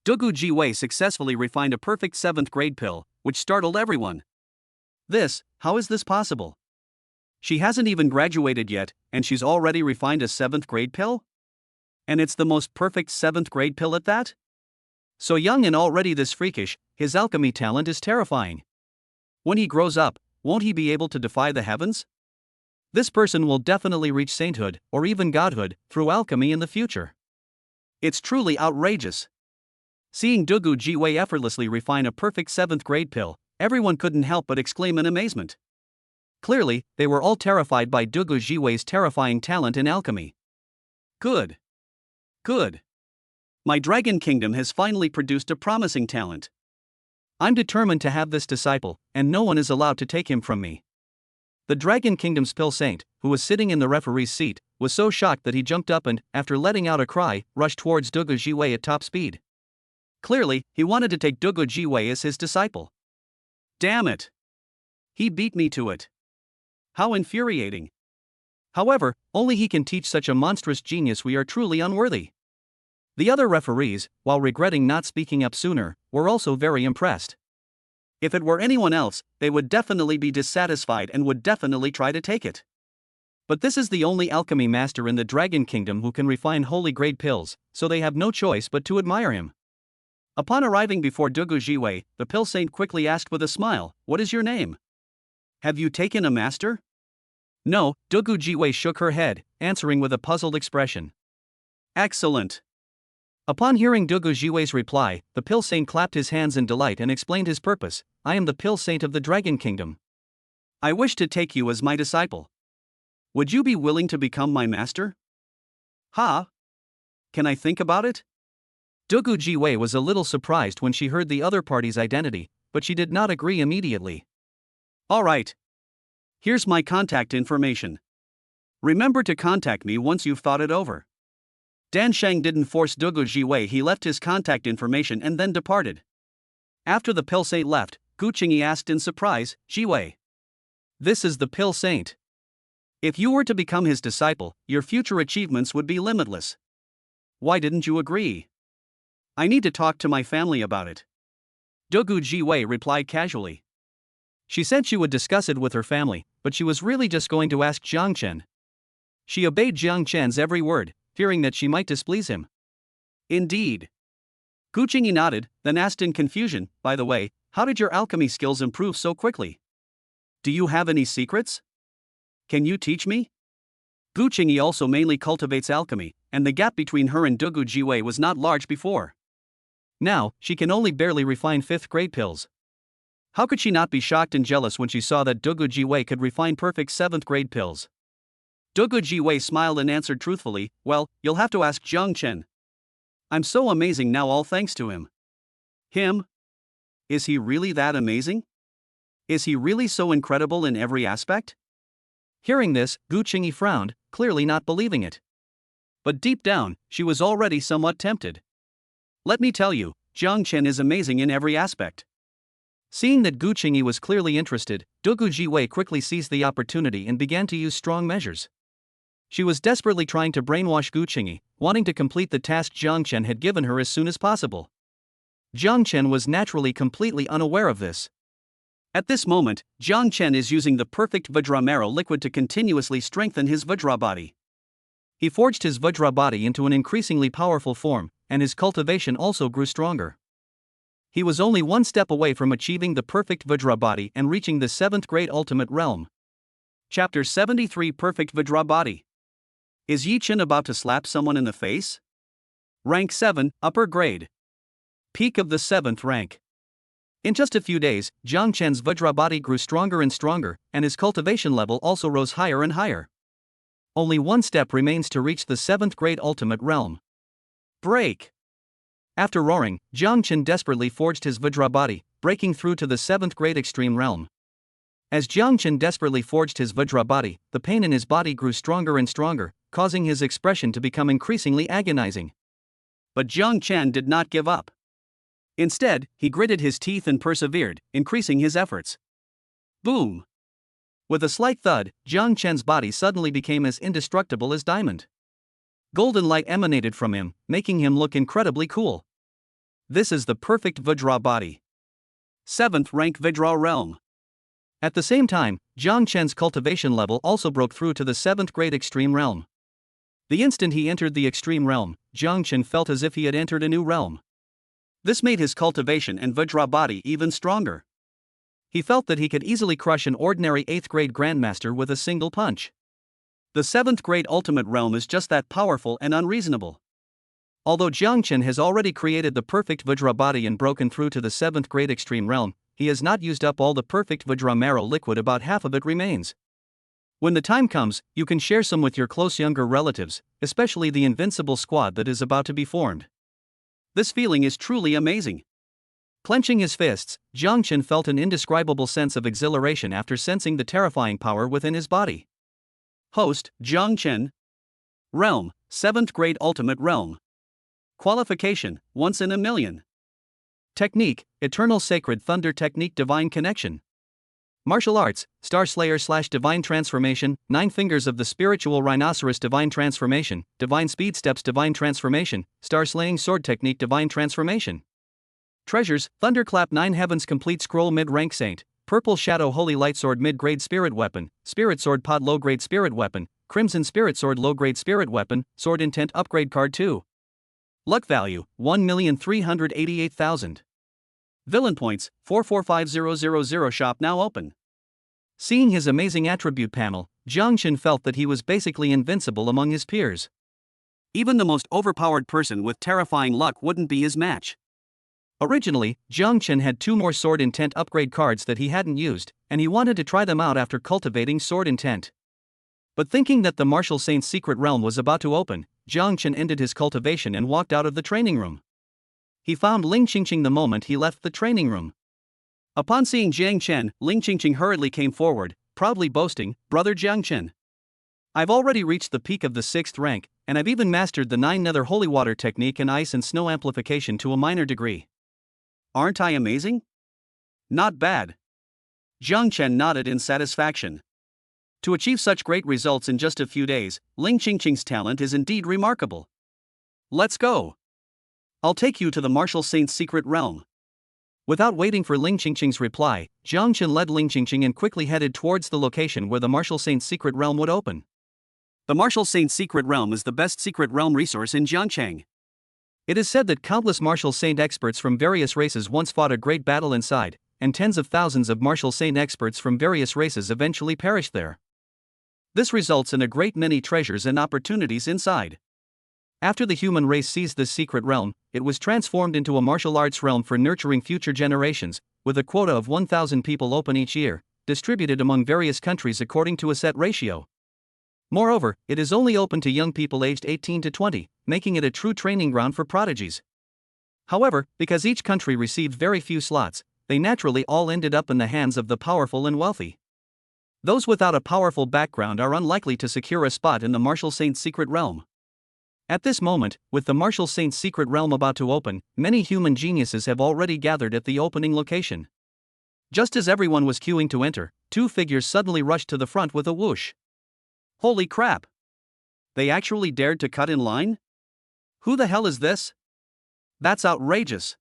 Speaker 1: Dugu Jiwei successfully refined a perfect 7th grade pill, which startled everyone. How is this possible? She hasn't even graduated yet, and she's already refined a 7th grade pill? And it's the most perfect 7th grade pill at that? So young and already this freakish, his alchemy talent is terrifying. When he grows up, won't he be able to defy the heavens? This person will definitely reach sainthood, or even godhood, through alchemy in the future. It's truly outrageous. Seeing Dugu Jiwei effortlessly refine a perfect 7th grade pill, everyone couldn't help but exclaim in amazement. Clearly, they were all terrified by Dugu Jiwei's terrifying talent in alchemy. Good. Good. My Dragon Kingdom has finally produced a promising talent. I'm determined to have this disciple, and no one is allowed to take him from me. The Dragon Kingdom's Pill Saint, who was sitting in the referee's seat, was so shocked that he jumped up and, after letting out a cry, rushed towards Dugu Jiwei at top speed. Clearly, he wanted to take Dugu Jiwei as his disciple. Damn it! He beat me to it. How infuriating. However, only he can teach such a monstrous genius. We are truly unworthy.
Speaker 2: The other referees, while regretting not speaking up sooner, were also very impressed.
Speaker 1: If it were anyone else, they would definitely be dissatisfied and would definitely try to take it.
Speaker 2: But this is the only alchemy master in the Dragon Kingdom who can refine holy grade pills, so they have no choice but to admire him.
Speaker 1: Upon arriving before Dugu Jiwei, the pill saint quickly asked with a smile, "What is your name? Have you taken a master?"
Speaker 2: No, Dugu Jiwei shook her head, answering with a puzzled expression.
Speaker 1: Excellent.
Speaker 2: Upon hearing Dugu Jiwei's reply, the pill saint clapped his hands in delight and explained his purpose. I am the pill saint of the Dragon Kingdom.
Speaker 1: I wish to take you as my disciple. Would you be willing to become my master? Ha? Can I think about it?
Speaker 2: Dugu Jiwei was a little surprised when she heard the other party's identity, but she did not agree immediately.
Speaker 1: All right. Here's my contact information. Remember to contact me once you've thought it over. Dan Sheng didn't force Dugu Jiwei, he left his contact information and then departed. After the pill saint left, Gu Qingyi asked in surprise, Jiwei.
Speaker 2: This is the pill saint.
Speaker 1: If you were to become his disciple, your future achievements would be limitless. Why didn't you agree? I need to talk to my family about it. Dugu Jiwei replied casually.
Speaker 2: She said she would discuss it with her family, but she was really just going to ask Jiang Chen. She obeyed Jiang Chen's every word, fearing that she might displease him.
Speaker 1: Indeed. Gu Qingyi nodded, then asked in confusion, by the way, how did your alchemy skills improve so quickly? Do you have any secrets? Can you teach me? Gu Qingyi also mainly cultivates alchemy, and the gap between her and Dugu Jiwei was not large before.
Speaker 2: Now, she can only barely refine 5th grade pills.
Speaker 1: How could she not be shocked and jealous when she saw that Dugu Jiwei could refine perfect 7th grade pills? Dugu Jiwei smiled and answered truthfully, well, you'll have to ask Jiang Chen. I'm so amazing now all thanks to him. Him? Is he really that amazing? Is he really so incredible in every aspect?
Speaker 2: Hearing this, Gu Qingyi frowned, clearly not believing it.
Speaker 1: But deep down, she was already somewhat tempted. Let me tell you, Jiang Chen is amazing in every aspect.
Speaker 2: Seeing that Gu Qingyi was clearly interested, Dugu Jiwei quickly seized the opportunity and began to use strong measures. She was desperately trying to brainwash Gu Qingyi, wanting to complete the task Jiang Chen had given her as soon as possible. Jiang Chen was naturally completely unaware of this.
Speaker 1: At this moment, Jiang Chen is using the perfect Vajra marrow liquid to continuously strengthen his Vajra body.
Speaker 2: He forged his Vajra body into an increasingly powerful form, and his cultivation also grew stronger. He was only one step away from achieving the perfect Vajra body and reaching the 7th grade ultimate realm.
Speaker 1: Chapter 73 Perfect Vajra Body. Is Yi Chen about to slap someone in the face? Rank 7, upper grade. Peak of the 7th rank. In just a few days, Jiang Chen's Vajra body grew stronger and stronger, and his cultivation level also rose higher and higher. Only one step remains to reach the 7th grade ultimate realm. Break! After roaring, Jiang Chen desperately forged his Vajra body, breaking through to the 7th grade extreme realm. As Jiang Chen desperately forged his Vajra body, the pain in his body grew stronger and stronger, causing his expression to become increasingly agonizing. But Jiang Chen did not give up. Instead, he gritted his teeth and persevered, increasing his efforts. Boom! With a slight thud, Jiang Chen's body suddenly became as indestructible as diamond. Golden light emanated from him, making him look incredibly cool. This is the perfect Vajra body. 7th rank Vajra realm. At the same time, Jiang Chen's cultivation level also broke through to the 7th grade extreme realm. The instant he entered the extreme realm, Jiang Chen felt as if he had entered a new realm. This made his cultivation and Vajra body even stronger. He felt that he could easily crush an ordinary 8th grade grandmaster with a single punch. The 7th grade ultimate realm is just that powerful and unreasonable. Although Jiang Chen has already created the perfect Vajra body and broken through to the 7th grade extreme realm, he has not used up all the perfect Vajra marrow liquid, about half of it remains. When the time comes, you can share some with your close younger relatives, especially the invincible squad that is about to be formed. This feeling is truly amazing. Clenching his fists, Jiang Chen felt an indescribable sense of exhilaration after sensing the terrifying power within his body. Host, Jiang Chen. Realm, 7th grade ultimate realm. Qualification, once in a million. Technique, Eternal Sacred Thunder Technique Divine Connection.
Speaker 2: Martial Arts, Star Slayer / Divine Transformation, 9 Fingers of the Spiritual Rhinoceros Divine Transformation, Divine Speed Steps Divine Transformation, Star Slaying Sword Technique Divine Transformation. Treasures, Thunderclap 9 Heavens Complete Scroll Mid-Rank Saint, Purple Shadow Holy Light Sword Mid-Grade Spirit Weapon, Spirit Sword Pod Low-Grade Spirit Weapon, Crimson Spirit Sword Low-Grade Spirit Weapon, Sword Intent Upgrade Card 2. Luck Value, 1,388,000. Villain Points, 445000. Shop now open. Seeing his amazing attribute panel, Jiangchen felt that he was basically invincible among his peers.
Speaker 1: Even the most overpowered person with terrifying luck wouldn't be his match.
Speaker 2: Originally, Jiangchen had 2 more Sword Intent upgrade cards that he hadn't used, and he wanted to try them out after cultivating Sword Intent. But thinking that the Martial Saint's secret realm was about to open, Jiangchen ended his cultivation and walked out of the training room. He found Ling Qingqing the moment he left the training room.
Speaker 1: Upon seeing Jiang Chen, Ling Qingqing hurriedly came forward, proudly boasting, "Brother Jiangchen, I've already reached the peak of the 6th rank, and I've even mastered the 9 Nether Holy Water technique and ice and snow amplification to a minor degree. Aren't I amazing?" "Not bad." Jiang Chen nodded in satisfaction. To achieve such great results in just a few days, Ling Qingqing's talent is indeed remarkable. "Let's go. I'll take you to the Martial Saint's secret realm."
Speaker 2: Without waiting for Ling Qingqing's reply, Jiangchen led Ling Qingqing and quickly headed towards the location where the Martial Saint's secret realm would open.
Speaker 1: The Martial Saint's secret realm is the best secret realm resource in Jiangcheng.
Speaker 2: It is said that countless Martial Saint experts from various races once fought a great battle inside, and tens of thousands of Martial Saint experts from various races eventually perished there. This results in a great many treasures and opportunities inside. After the human race seized this secret realm, it was transformed into a martial arts realm for nurturing future generations, with a quota of 1,000 people open each year, distributed among various countries according to a set ratio. Moreover, it is only open to young people aged 18 to 20, making it a true training ground for prodigies. However, because each country received very few slots, they naturally all ended up in the hands of the powerful and wealthy. Those without a powerful background are unlikely to secure a spot in the Martial Saint's secret realm. At this moment, with the Martial Saint's secret realm about to open, many human geniuses have already gathered at the opening location. Just as everyone was queuing to enter, 2 figures suddenly rushed to the front with a whoosh.
Speaker 1: Holy crap! They actually dared to cut in line? Who the hell is this? That's outrageous.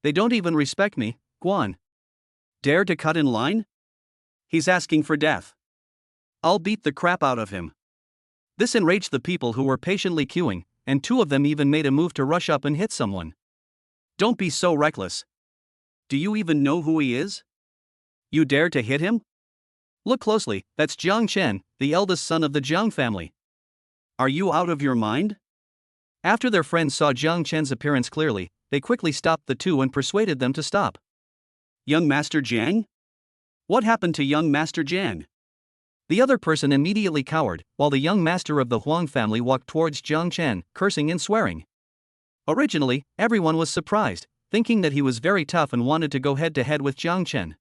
Speaker 1: They don't even respect me, Guan. Dare to cut in line? He's asking for death. I'll beat the crap out of him. This enraged the people who were patiently queuing, and 2 of them even made a move to rush up and hit someone. Don't be so reckless. Do you even know who he is? You dare to hit him? Look closely, that's Jiang Chen, the eldest son of the Jiang family. Are you out of your mind? After their friends saw Jiang Chen's appearance clearly, they quickly stopped the 2 and persuaded them to stop. Young Master Jiang? What happened to young Master Jiang? The other person immediately cowered, while the young master of the Huang family walked towards Jiang Chen, cursing and swearing. Originally, everyone was surprised, thinking that he was very tough and wanted to go head-to-head with Jiang Chen.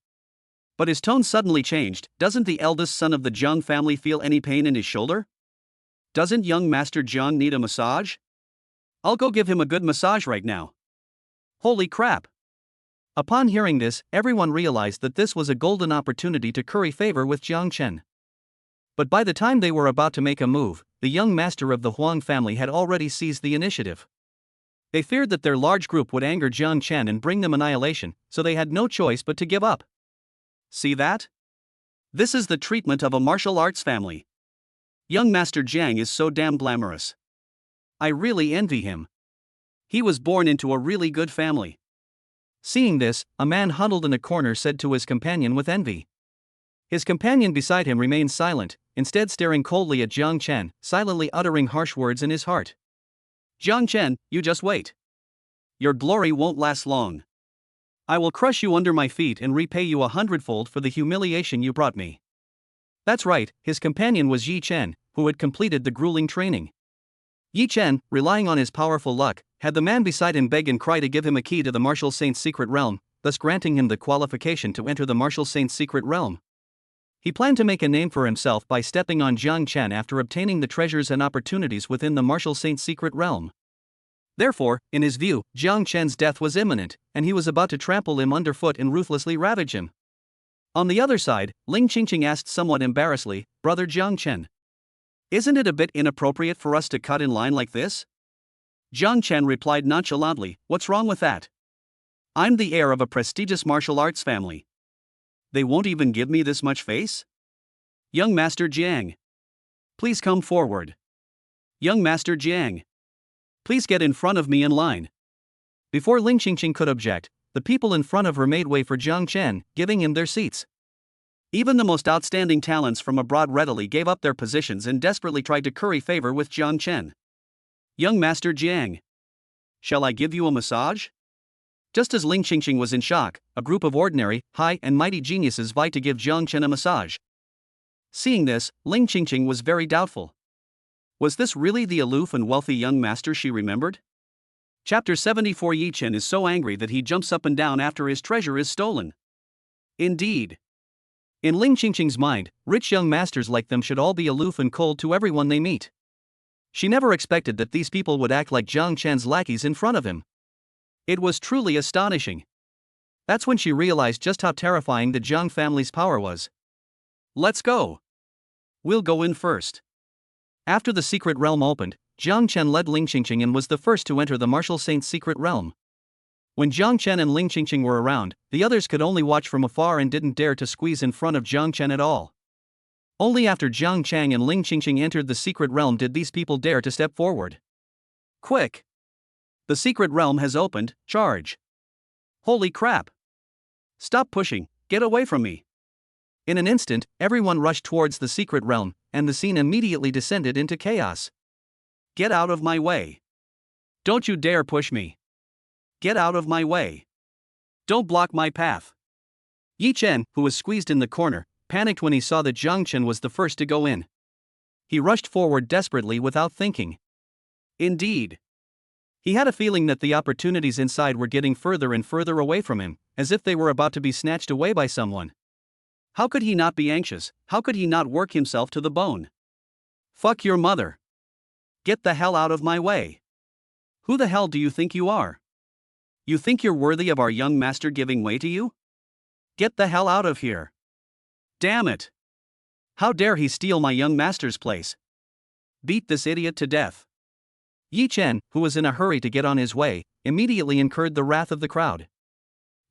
Speaker 1: But his tone suddenly changed. Doesn't the eldest son of the Jiang family feel any pain in his shoulder? Doesn't young Master Jiang need a massage? I'll go give him a good massage right now. Holy crap! Upon hearing this, everyone realized that this was a golden opportunity to curry favor with Jiang Chen. But by the time they were about to make a move, the young master of the Huang family had already seized the initiative. They feared that their large group would anger Jiang Chen and bring them annihilation, so they had no choice but to give up. See that? This is the treatment of a martial arts family. Young Master Jiang is so damn glamorous. I really envy him. He was born into a really good family. Seeing this, a man huddled in a corner said to his companion with envy. His companion beside him remained silent, instead staring coldly at Jiang Chen, silently uttering harsh words in his heart. Jiang Chen, you just wait. Your glory won't last long. I will crush you under my feet and repay you 100-fold for the humiliation you brought me. That's right, his companion was Yi Chen, who had completed the grueling training. Yi Chen, relying on his powerful luck, had the man beside him beg and cry to give him a key to the Martial Saint's secret realm, thus granting him the qualification to enter the Martial Saint's secret realm. He planned to make a name for himself by stepping on Jiang Chen after obtaining the treasures and opportunities within the Martial Saint's secret realm. Therefore, in his view, Jiang Chen's death was imminent, and he was about to trample him underfoot and ruthlessly ravage him. On the other side, Ling Qingqing asked somewhat embarrassedly, "Brother Jiang Chen, isn't it a bit inappropriate for us to cut in line like this?" Jiang Chen replied nonchalantly, "What's wrong with that? I'm the heir of a prestigious martial arts family. They won't even give me this much face? Young Master Jiang, please come forward. Young Master Jiang, please get in front of me in line." Before Ling Qingqing could object, the people in front of her made way for Jiang Chen, giving him their seats. Even the most outstanding talents from abroad readily gave up their positions and desperately tried to curry favor with Jiang Chen. "Young Master Jiang, shall I give you a massage?" Just as Ling Qingqing was in shock, a group of ordinary, high and mighty geniuses vied to give Jiang Chen a massage. Seeing this, Ling Qingqing was very doubtful. Was this really the aloof and wealthy young master she remembered? Chapter 74. Yi Chen is so angry that he jumps up and down after his treasure is stolen. Indeed. In Ling Qingqing's mind, rich young masters like them should all be aloof and cold to everyone they meet. She never expected that these people would act like Jiang Chen's lackeys in front of him. It was truly astonishing. That's when she realized just how terrifying the Jiang family's power was. "Let's go. We'll go in first." After the secret realm opened, Jiang Chen led Ling Qingqing and was the first to enter the martial saint's secret realm. When Jiang Chen and Ling Qingqing were around, the others could only watch from afar and didn't dare to squeeze in front of Jiang Chen at all. Only after Jiang Chen and Ling Qingqing entered the secret realm did these people dare to step forward. "Quick! The secret realm has opened, charge! Holy crap! Stop pushing, get away from me!" In an instant, everyone rushed towards the secret realm, and the scene immediately descended into chaos. "Get out of my way! Don't you dare push me! Get out of my way! Don't block my path!" Yi Chen, who was squeezed in the corner, panicked when he saw that Jiang Chen was the first to go in. He rushed forward desperately without thinking. Indeed. He had a feeling that the opportunities inside were getting further and further away from him, as if they were about to be snatched away by someone. How could he not be anxious? How could he not work himself to the bone? "Fuck your mother! Get the hell out of my way! Who the hell do you think you are? You think you're worthy of our young master giving way to you? Get the hell out of here! Damn it! How dare he steal my young master's place? Beat this idiot to death!" Yi Chen, who was in a hurry to get on his way, immediately incurred the wrath of the crowd.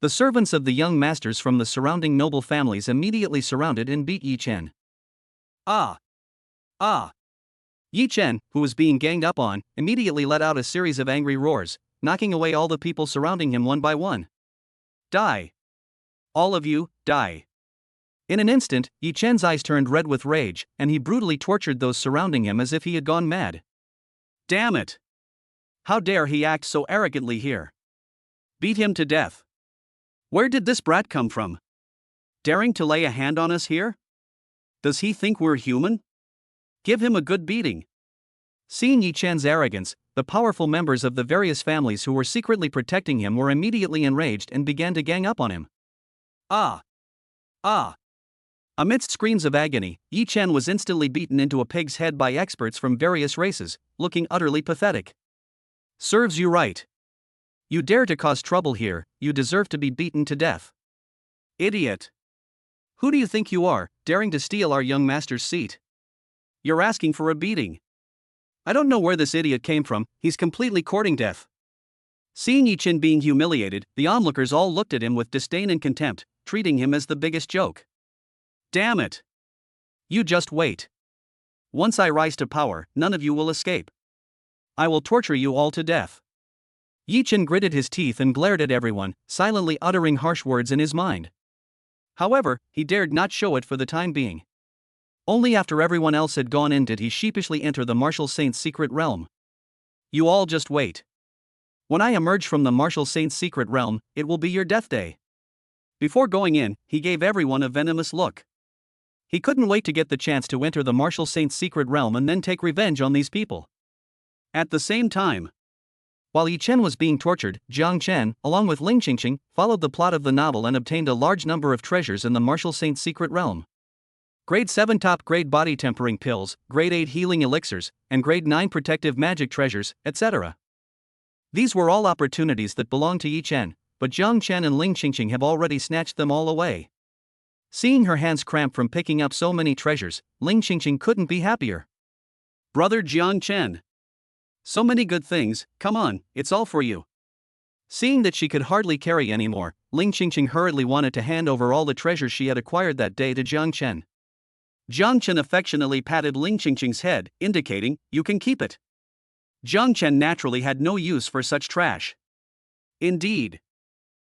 Speaker 1: The servants of the young masters from the surrounding noble families immediately surrounded and beat Yi Chen. "Ah! Ah!" Yi Chen, who was being ganged up on, immediately let out a series of angry roars, knocking away all the people surrounding him one by one. "Die! All of you, die!" In an instant, Yi Chen's eyes turned red with rage, and he brutally tortured those surrounding him as if he had gone mad. Damn it! How dare he act so arrogantly here? Beat him to death! Where did this brat come from? Daring to lay a hand on us here? Does he think we're human? Give him a good beating. Seeing Yi Chen's arrogance, the powerful members of the various families who were secretly protecting him were immediately enraged and began to gang up on him. Ah! Ah! Amidst screams of agony, Yi Chen was instantly beaten into a pig's head by experts from various races, looking utterly pathetic. Serves you right. You dare to cause trouble here, you deserve to be beaten to death. Idiot! Who do you think you are, daring to steal our young master's seat? You're asking for a beating. I don't know where this idiot came from, he's completely courting death. Seeing Yi Chen being humiliated, the onlookers all looked at him with disdain and contempt, treating him as the biggest joke. Damn it! You just wait. Once I rise to power, none of you will escape. I will torture you all to death. Yi Chen gritted his teeth and glared at everyone, silently uttering harsh words in his mind. However, he dared not show it for the time being. Only after everyone else had gone in did he sheepishly enter the martial saint's secret realm. You all just wait. When I emerge from the martial saint's secret realm, it will be your death day. Before going in, he gave everyone a venomous look. He couldn't wait to get the chance to enter the martial saint's secret realm and then take revenge on these people. At the same time, while Yi Chen was being tortured, Jiang Chen, along with Ling Qingqing, followed the plot of the novel and obtained a large number of treasures in the martial saint's secret realm. Grade 7 top-grade body tempering pills, Grade 8 healing elixirs, and Grade 9 protective magic treasures, etc. These were all opportunities that belonged to Yi Chen, but Jiang Chen and Ling Qingqing have already snatched them all away.
Speaker 2: Seeing her hands cramp from picking up so many treasures, Ling Qingqing couldn't be happier.
Speaker 1: Brother Jiang Chen. So many good things, come on, it's all for you.
Speaker 2: Seeing that she could hardly carry anymore, Ling Qingqing hurriedly wanted to hand over all the treasures she had acquired that day to Jiang Chen.
Speaker 1: Jiang Chen affectionately patted Ling Qingqing's head, indicating, you can keep it. Jiang Chen naturally had no use for such trash. Indeed.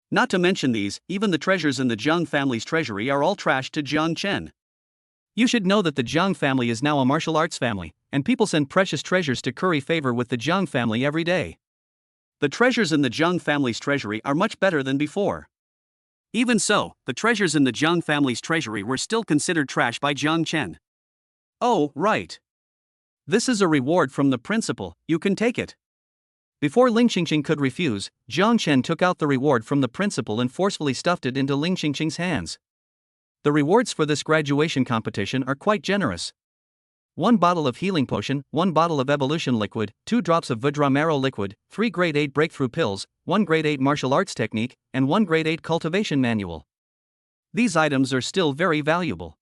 Speaker 1: Not to mention these, even the treasures in the Jiang family's treasury are all trash to Jiang Chen.
Speaker 2: You should know that the Jiang family is now a martial arts family, and people send precious treasures to curry favor with the Jiang family every day.
Speaker 1: The treasures in the Jiang family's treasury are much better than before. Even so, the treasures in the Jiang family's treasury were still considered trash by Jiang Chen. Oh, right. This is a reward from the principal, you can take it.
Speaker 2: Before Ling Qingqing could refuse, Jiang Chen took out the reward from the principal and forcefully stuffed it into Ling Qingqing's hands. The rewards for this graduation competition are quite generous. 1 bottle of healing potion, 1 bottle of evolution liquid, 2 drops of Vidra marrow liquid, 3 grade 8 breakthrough pills, 1 grade 8 martial arts technique, and 1 grade 8 cultivation manual.
Speaker 1: These items are still very valuable.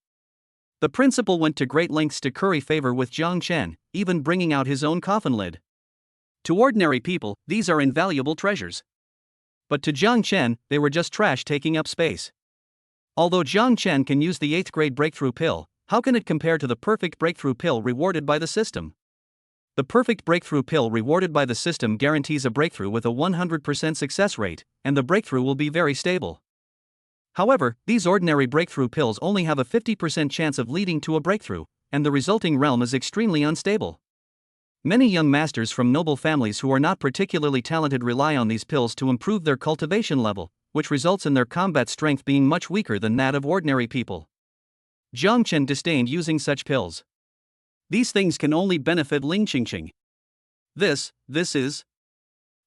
Speaker 1: The principal went to great lengths to curry favor with Jiang Chen, even bringing out his own coffin lid. To ordinary people, these are invaluable treasures. But to Jiang Chen, they were just trash taking up space. Although Jiang Chen can use the 8th grade breakthrough pill, how can it compare to the perfect breakthrough pill rewarded by the system? The perfect breakthrough pill rewarded by the system guarantees a breakthrough with a 100% success rate, and the breakthrough will be very stable. However, these ordinary breakthrough pills only have a 50% chance of leading to a breakthrough, and the resulting realm is extremely unstable. Many young masters from noble families who are not particularly talented rely on these pills to improve their cultivation level, which results in their combat strength being much weaker than that of ordinary people. Jiang Chen disdained using such pills. These things can only benefit Ling Qingqing. This is.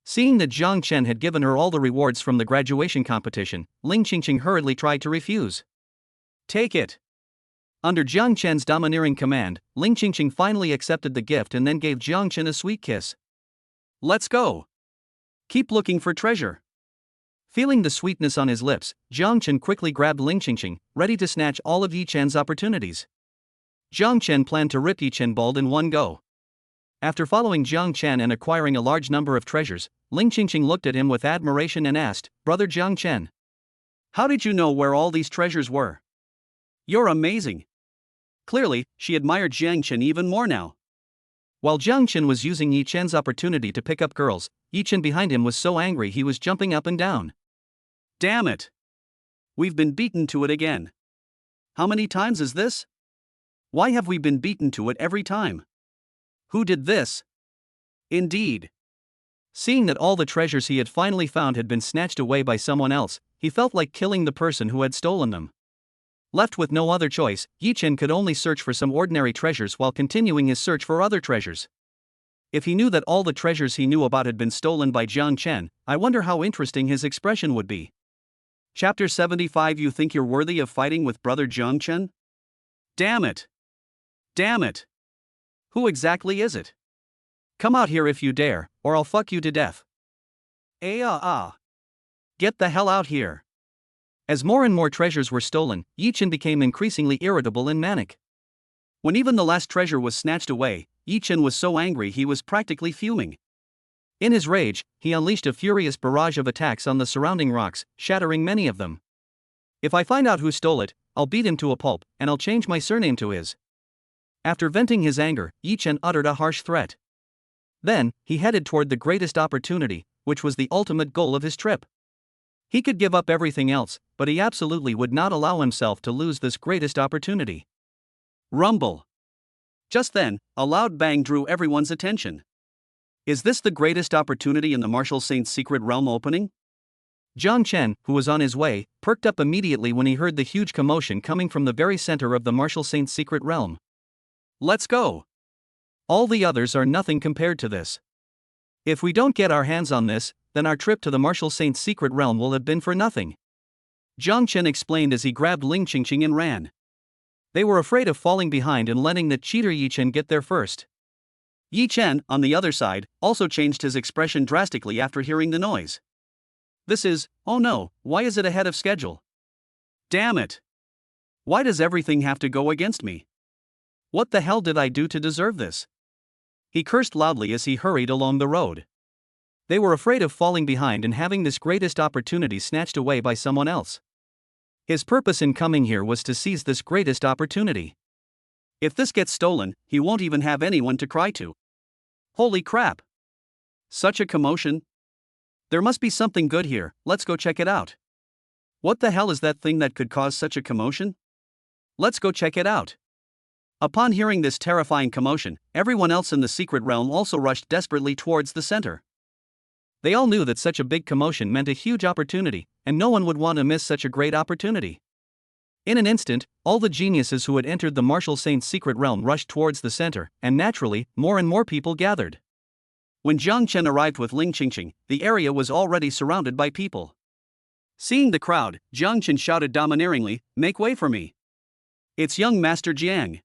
Speaker 1: Seeing that Jiang Chen had given her all the rewards from the graduation competition, Ling Qingqing hurriedly tried to refuse. Take it. Under Jiang Chen's domineering command, Ling Qingqing finally accepted the gift and then gave Jiang Chen a sweet kiss. Let's go. Keep looking for treasure. Feeling the sweetness on his lips, Jiang Chen quickly grabbed Ling Qingqing, ready to snatch all of Yi Chen's opportunities. Jiang Chen planned to rip Yi Chen bald in one go. After following Jiang Chen and acquiring a large number of treasures, Ling Qingqing looked at him with admiration and asked, Brother Jiang Chen, how did you know where all these treasures were? You're amazing. Clearly, she admired Jiang Chen even more now. While Jiang Chen was using Yi Chen's opportunity to pick up girls, Yi Chen behind him was so angry he was jumping up and down. Damn it! We've been beaten to it again. How many times is this? Why have we been beaten to it every time? Who did this? Indeed. Seeing that all the treasures he had finally found had been snatched away by someone else, he felt like killing the person who had stolen them. Left with no other choice, Yi Chen could only search for some ordinary treasures while continuing his search for other treasures. If he knew that all the treasures he knew about had been stolen by Jiang Chen, I wonder how interesting his expression would be. Chapter 75. You think you're worthy of fighting with Brother Jiang Chen? Damn it! Damn it! Who exactly is it? Come out here if you dare, or I'll fuck you to death. Get the hell out here. As more and more treasures were stolen, Yi Chen became increasingly irritable and manic. When even the last treasure was snatched away, Yi Chen was so angry he was practically fuming. In his rage, he unleashed a furious barrage of attacks on the surrounding rocks, shattering many of them. If I find out who stole it, I'll beat him to a pulp, and I'll change my surname to his. After venting his anger, Yi Chen uttered a harsh threat. Then, he headed toward the greatest opportunity, which was the ultimate goal of his trip. He could give up everything else, but he absolutely would not allow himself to lose this greatest opportunity. Rumble. Just then, a loud bang drew everyone's attention. Is this the greatest opportunity in the Martial Saint's secret realm opening? Jiang Chen, who was on his way, perked up immediately when he heard the huge commotion coming from the very center of the Martial Saint's secret realm. Let's go. All the others are nothing compared to this. If we don't get our hands on this, then our trip to the Martial Saint's secret realm will have been for nothing. Jiang Chen explained as he grabbed Ling Qingqing and ran. They were afraid of falling behind and letting the cheater Yi Chen get there first. Yi Chen, on the other side, also changed his expression drastically after hearing the noise. This is, oh no, why is it ahead of schedule? Damn it! Why does everything have to go against me? What the hell did I do to deserve this? He cursed loudly as he hurried along the road. They were afraid of falling behind and having this greatest opportunity snatched away by someone else. His purpose in coming here was to seize this greatest opportunity. If this gets stolen, he won't even have anyone to cry to. Holy crap! Such a commotion. There must be something good here, let's go check it out. What the hell is that thing that could cause such a commotion? Let's go check it out. Upon hearing this terrifying commotion, everyone else in the secret realm also rushed desperately towards the center. They all knew that such a big commotion meant a huge opportunity, and no one would want to miss such a great opportunity. In an instant, all the geniuses who had entered the Martial Saint's secret realm rushed towards the center, and naturally, more and more people gathered. When Jiang Chen arrived with Ling Qingqing, the area was already surrounded by people. Seeing the crowd, Jiang Chen shouted domineeringly, "Make way for me! It's young Master Jiang!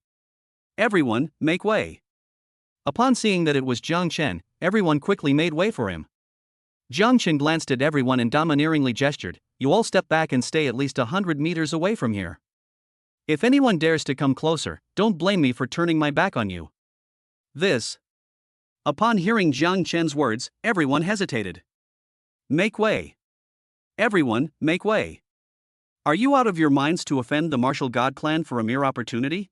Speaker 1: Everyone, make way!" Upon seeing that it was Jiang Chen, everyone quickly made way for him. Jiang Chen glanced at everyone and domineeringly gestured, "You all step back and stay at least 100 meters away from here. If anyone dares to come closer, don't blame me for turning my back on you." This. Upon hearing Jiang Chen's words, everyone hesitated. Make way! Everyone, make way! Are you out of your minds to offend the martial god clan for a mere opportunity?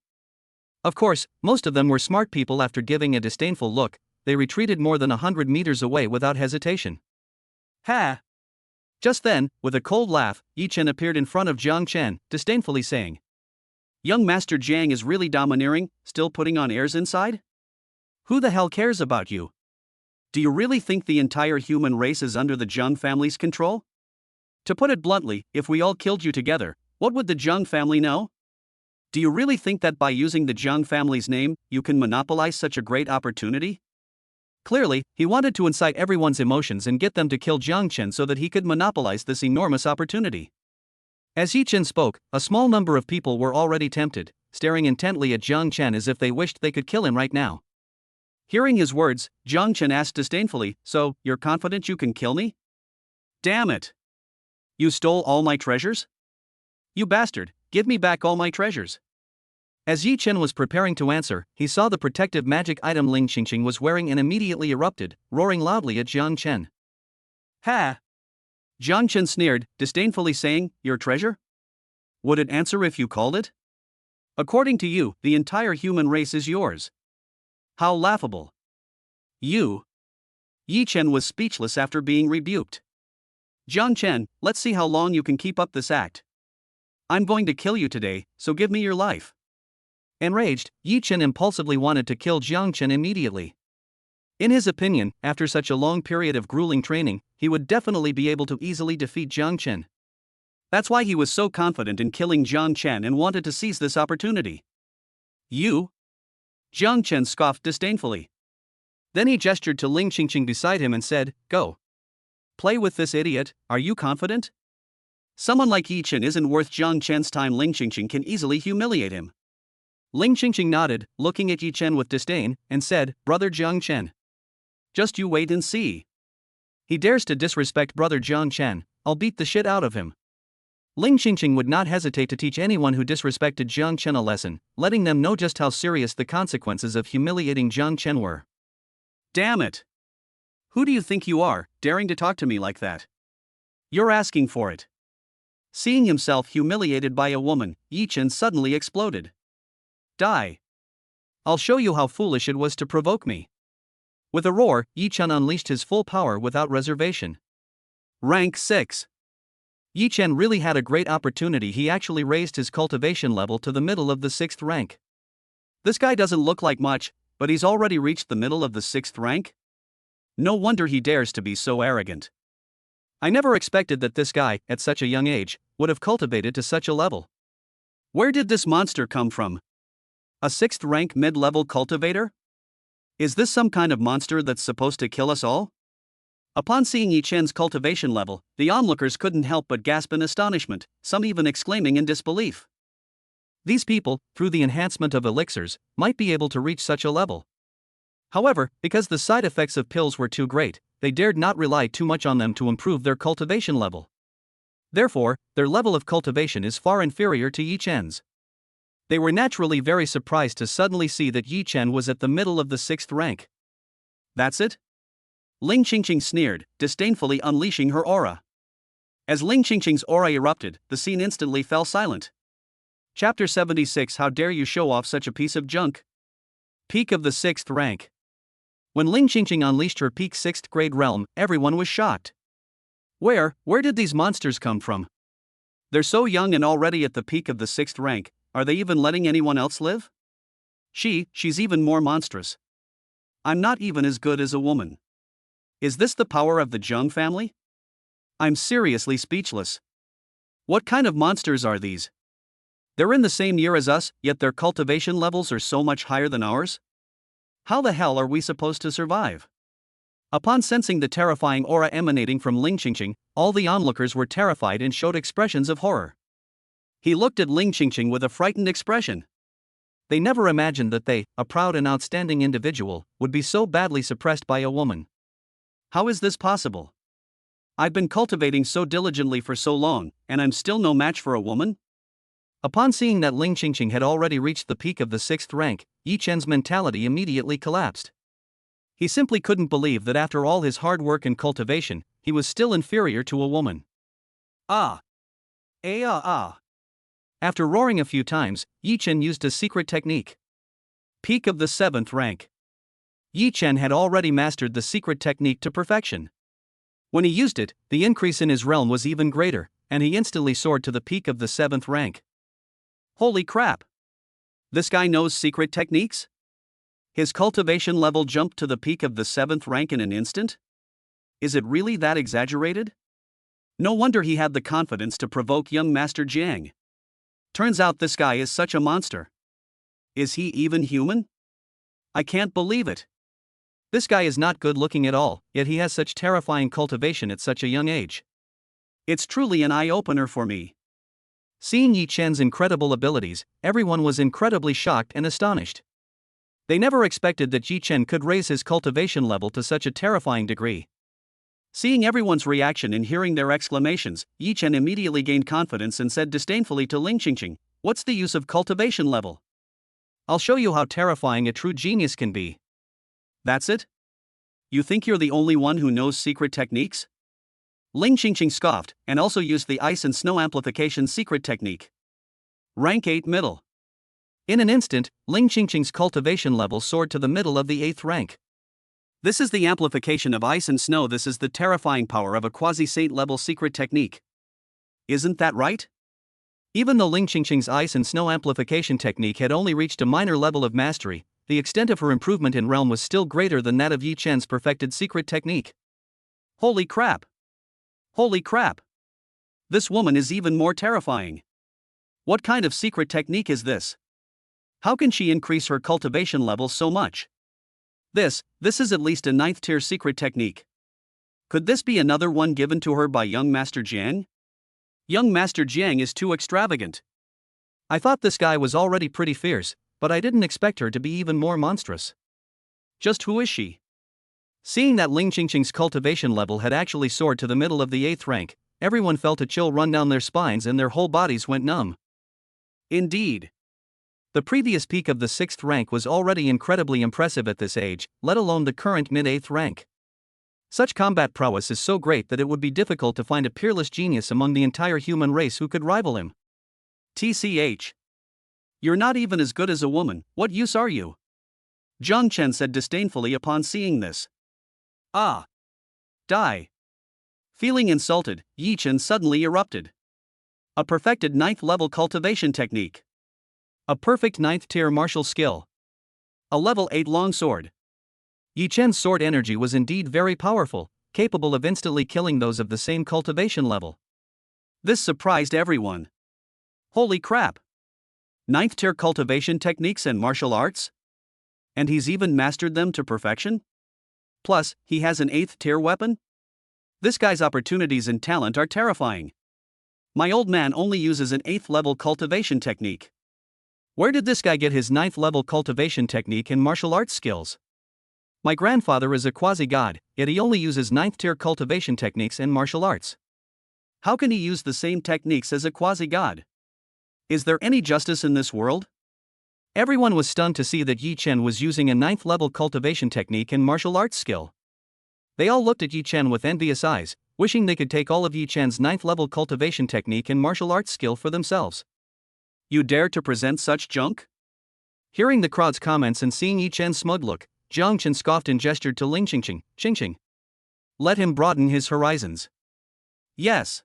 Speaker 1: Of course, most of them were smart people. After giving a disdainful look, they retreated more than 100 meters away without hesitation. Ha! Just then, with a cold laugh, Yi Chen appeared in front of Jiang Chen, disdainfully saying, "Young Master Jiang is really domineering, still putting on airs inside? Who the hell cares about you? Do you really think the entire human race is under the Jiang family's control? To put it bluntly, if we all killed you together, what would the Jiang family know? Do you really think that by using the Jiang family's name, you can monopolize such a great opportunity?" Clearly, he wanted to incite everyone's emotions and get them to kill Jiang Chen so that he could monopolize this enormous opportunity. As Yi Chen spoke, a small number of people were already tempted, staring intently at Jiang Chen as if they wished they could kill him right now. Hearing his words, Jiang Chen asked disdainfully, "So, you're confident you can kill me? Damn it! You stole all my treasures? You bastard, give me back all my treasures." As Yi Chen was preparing to answer, he saw the protective magic item Ling Qingqing was wearing and immediately erupted, roaring loudly at Jiang Chen. Ha! Jiang Chen sneered, disdainfully saying, "Your treasure? Would it answer if you called it? According to you, the entire human race is yours. How laughable. You." Yi Chen was speechless after being rebuked. "Jiang Chen, let's see how long you can keep up this act. I'm going to kill you today, so give me your life." Enraged, Yi Chen impulsively wanted to kill Jiang Chen immediately. In his opinion, after such a long period of grueling training, he would definitely be able to easily defeat Jiang Chen. That's why he was so confident in killing Jiang Chen and wanted to seize this opportunity. "You?" Jiang Chen scoffed disdainfully. Then he gestured to Ling Qingqing beside him and said, "Go. Play with this idiot, are you confident? Someone like Yi Chen isn't worth Jiang Chen's time. Ling Qingqing can easily humiliate him." Ling Qingqing nodded, looking at Yi Chen with disdain, and said, "Brother Jiang Chen. Just you wait and see. He dares to disrespect Brother Jiang Chen, I'll beat the shit out of him." Ling Qingqing would not hesitate to teach anyone who disrespected Jiang Chen a lesson, letting them know just how serious the consequences of humiliating Jiang Chen were. "Damn it! Who do you think you are, daring to talk to me like that? You're asking for it." Seeing himself humiliated by a woman, Yi Chen suddenly exploded. "Die! I'll show you how foolish it was to provoke me." With a roar, Yi Chen unleashed his full power without reservation. Rank 6. Yi Chen really had a great opportunity. He actually raised his cultivation level to the middle of the 6th rank. This guy doesn't look like much, but he's already reached the middle of the 6th rank? No wonder he dares to be so arrogant. I never expected that this guy, at such a young age, would have cultivated to such a level. Where did this monster come from? A 6th rank mid-level cultivator? Is this some kind of monster that's supposed to kill us all? Upon seeing Yi Chen's cultivation level, the onlookers couldn't help but gasp in astonishment, some even exclaiming in disbelief. These people, through the enhancement of elixirs, might be able to reach such a level. However, because the side effects of pills were too great, they dared not rely too much on them to improve their cultivation level. Therefore, their level of cultivation is far inferior to Yi Chen's.
Speaker 2: They were naturally very surprised to suddenly see that Yi Chen was at the middle of the 6th rank.
Speaker 1: That's it? Ling Qingqing sneered, disdainfully unleashing her aura. As Ling Qingqing's aura erupted, the scene instantly fell silent. Chapter 76. How dare you show off such a piece of junk? Peak of the 6th rank. When Ling Qingqing unleashed her peak 6th grade realm, everyone was shocked. Where did these monsters come from? They're so young and already at the peak of the 6th rank, are they even letting anyone else live? She's even more monstrous. I'm not even as good as a woman. Is this the power of the Zheng family? I'm seriously speechless. What kind of monsters are these? They're in the same year as us, yet their cultivation levels are so much higher than ours? How the hell are we supposed to survive? Upon sensing the terrifying aura emanating from Ling Qingqing, all the onlookers were terrified and showed expressions of horror. He looked at Ling Qingqing with a frightened expression. They never imagined that they, a proud and outstanding individual, would be so badly suppressed by a woman. How is this possible? I've been cultivating so diligently for so long, and I'm still no match for a woman? Upon seeing that Ling Qingqing had already reached the peak of the 6th rank, Yi Chen's mentality immediately collapsed. He simply couldn't believe that after all his hard work and cultivation, he was still inferior to a woman. After roaring a few times, Yi Chen used a secret technique. Peak of the 7th rank. Yi Chen had already mastered the secret technique to perfection. When he used it, the increase in his realm was even greater, and he instantly soared to the peak of the 7th rank. Holy crap! This guy knows secret techniques? His cultivation level jumped to the peak of the 7th rank in an instant? Is it really that exaggerated? No wonder he had the confidence to provoke young Master Jiang. Turns out this guy is such a monster. Is he even human? I can't believe it. This guy is not good looking at all, yet he has such terrifying cultivation at such a young age. It's truly an eye-opener for me. Seeing Yi Chen's incredible abilities, everyone was incredibly shocked and astonished. They never expected that Yi Chen could raise his cultivation level to such a terrifying degree. Seeing everyone's reaction and hearing their exclamations, Yi Chen immediately gained confidence and said disdainfully to Ling Qingqing, "What's the use of cultivation level? I'll show you how terrifying a true genius can be." That's it? You think you're the only one who knows secret techniques? Ling Qingqing scoffed, and also used the ice and snow amplification secret technique. Rank 8 middle. In an instant, Ling Qingqing's cultivation level soared to the middle of the 8th rank. This is the amplification of ice and snow. This is the terrifying power of a quasi-saint level secret technique. Isn't that right? Even though Ling Qingqing's ice and snow amplification technique had only reached a minor level of mastery, the extent of her improvement in realm was still greater than that of Yi Chen's perfected secret technique. Holy crap! Holy crap! This woman is even more terrifying. What kind of secret technique is this? How can she increase her cultivation level so much? This is at least a 9th tier secret technique. Could this be another one given to her by young Master Jiang? Young Master Jiang is too extravagant. I thought this guy was already pretty fierce, but I didn't expect her to be even more monstrous. Just who is she? Seeing that Ling Qingqing's cultivation level had actually soared to the middle of the 8th rank, everyone felt a chill run down their spines and their whole bodies went numb. Indeed. The previous peak of the 6th rank was already incredibly impressive at this age, let alone the current mid-8th rank. Such combat prowess is so great that it would be difficult to find a peerless genius among the entire human race who could rival him. TCH. You're not even as good as a woman, what use are you? Zhang Chen said disdainfully upon seeing this. Die. Feeling insulted, Yi Chen suddenly erupted. A perfected 9th level cultivation technique. A perfect 9th tier martial skill. A level 8 longsword. Yi Chen's sword energy was indeed very powerful, capable of instantly killing those of the same cultivation level. This surprised everyone. Holy crap! 9th tier cultivation techniques and martial arts? And he's even mastered them to perfection? Plus, he has an 8th tier weapon? This guy's opportunities and talent are terrifying. My old man only uses an 8th level cultivation technique. Where did this guy get his 9th level cultivation technique and martial arts skills? My grandfather is a quasi-god, yet he only uses 9th tier cultivation techniques and martial arts. How can he use the same techniques as a quasi-god? Is there any justice in this world?
Speaker 2: Everyone was stunned to see that Yi Chen was using a 9th level cultivation technique and martial arts skill. They all looked at Yi Chen with envious eyes, wishing they could take all of Yi Chen's 9th level cultivation technique and martial arts skill for themselves.
Speaker 1: You dare to present such junk?
Speaker 2: Hearing the crowd's comments and seeing Yi Chen's smug look, Jiang Chen scoffed and gestured to Ling Qingqing. Let him broaden his horizons.
Speaker 1: Yes.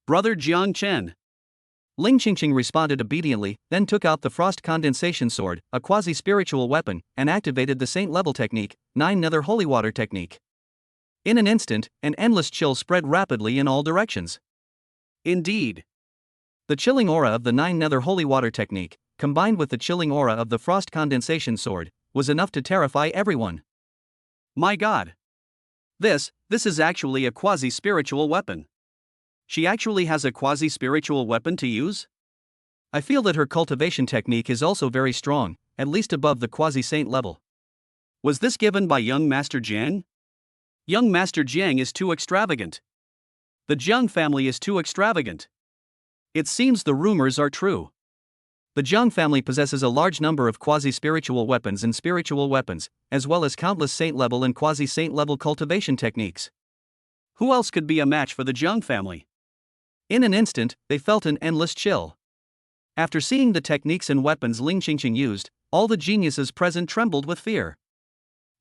Speaker 1: Brother Jiang Chen.
Speaker 2: Ling Qingqing responded obediently, then took out the Frost Condensation Sword, a quasi-spiritual weapon, and activated the Saint-level technique, 9 Nether Holy Water technique. In an instant, an endless chill spread rapidly in all directions.
Speaker 1: Indeed.
Speaker 2: The chilling aura of the 9 Nether Holy Water technique, combined with the chilling aura of the Frost Condensation Sword, was enough to terrify everyone.
Speaker 1: My God. This is actually a quasi-spiritual weapon. She actually has a quasi-spiritual weapon to use?
Speaker 2: I feel that her cultivation technique is also very strong, at least above the quasi-saint level.
Speaker 1: Was this given by young Master Jiang? Young Master Jiang is too extravagant. The Jiang family is too extravagant. It seems the rumors are true.
Speaker 2: The Jiang family possesses a large number of quasi-spiritual weapons and spiritual weapons, as well as countless saint-level and quasi-saint-level cultivation techniques.
Speaker 1: Who else could be a match for the Jiang family?
Speaker 2: In an instant, they felt an endless chill. After seeing the techniques and weapons Ling Qingqing used, all the geniuses present trembled with fear.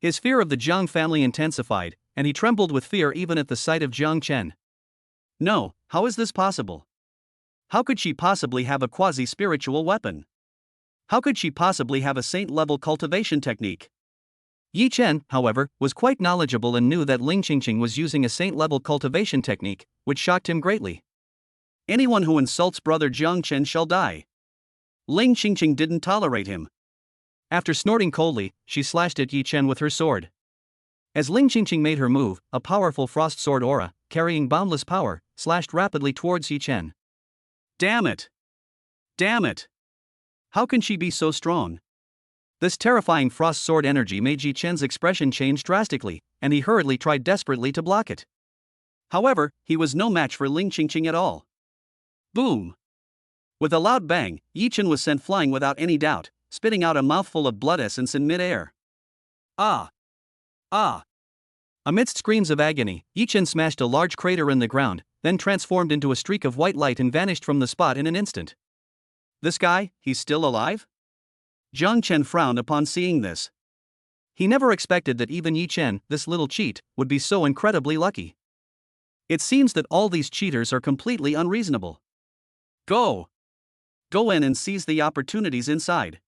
Speaker 2: His fear of the Jiang family intensified, and he trembled with fear even at the sight of Jiang Chen.
Speaker 1: No, how is this possible? How could she possibly have a quasi-spiritual weapon? How could she possibly have a saint-level cultivation technique?
Speaker 2: Yi Chen, however, was quite knowledgeable and knew that Ling Qingqing was using a saint-level cultivation technique, which shocked him greatly.
Speaker 1: Anyone who insults Brother Jiang Chen shall die. Ling Qingqing didn't tolerate him.
Speaker 2: After snorting coldly, she slashed at Yi Chen with her sword. As Ling Qingqing made her move, a powerful frost sword aura, carrying boundless power, slashed rapidly towards Yi Chen.
Speaker 1: Damn it! Damn it! How can she be so strong?
Speaker 2: This terrifying frost sword energy made Yi Chen's expression change drastically, and he hurriedly tried desperately to block it.
Speaker 1: However, he was no match for Ling Qingqing at all. Boom! With a loud bang, Yi Chen was sent flying without any doubt, spitting out a mouthful of blood essence in mid-air. Ah! Ah!
Speaker 2: Amidst screams of agony, Yi Chen smashed a large crater in the ground, then transformed into a streak of white light and vanished from the spot in an instant.
Speaker 1: This guy, he's still alive? Jiang Chen frowned upon seeing this.
Speaker 2: He never expected that even Yi Chen, this little cheat, would be so incredibly lucky.
Speaker 1: It seems that all these cheaters are completely unreasonable. Go! Go in and seize the opportunities inside.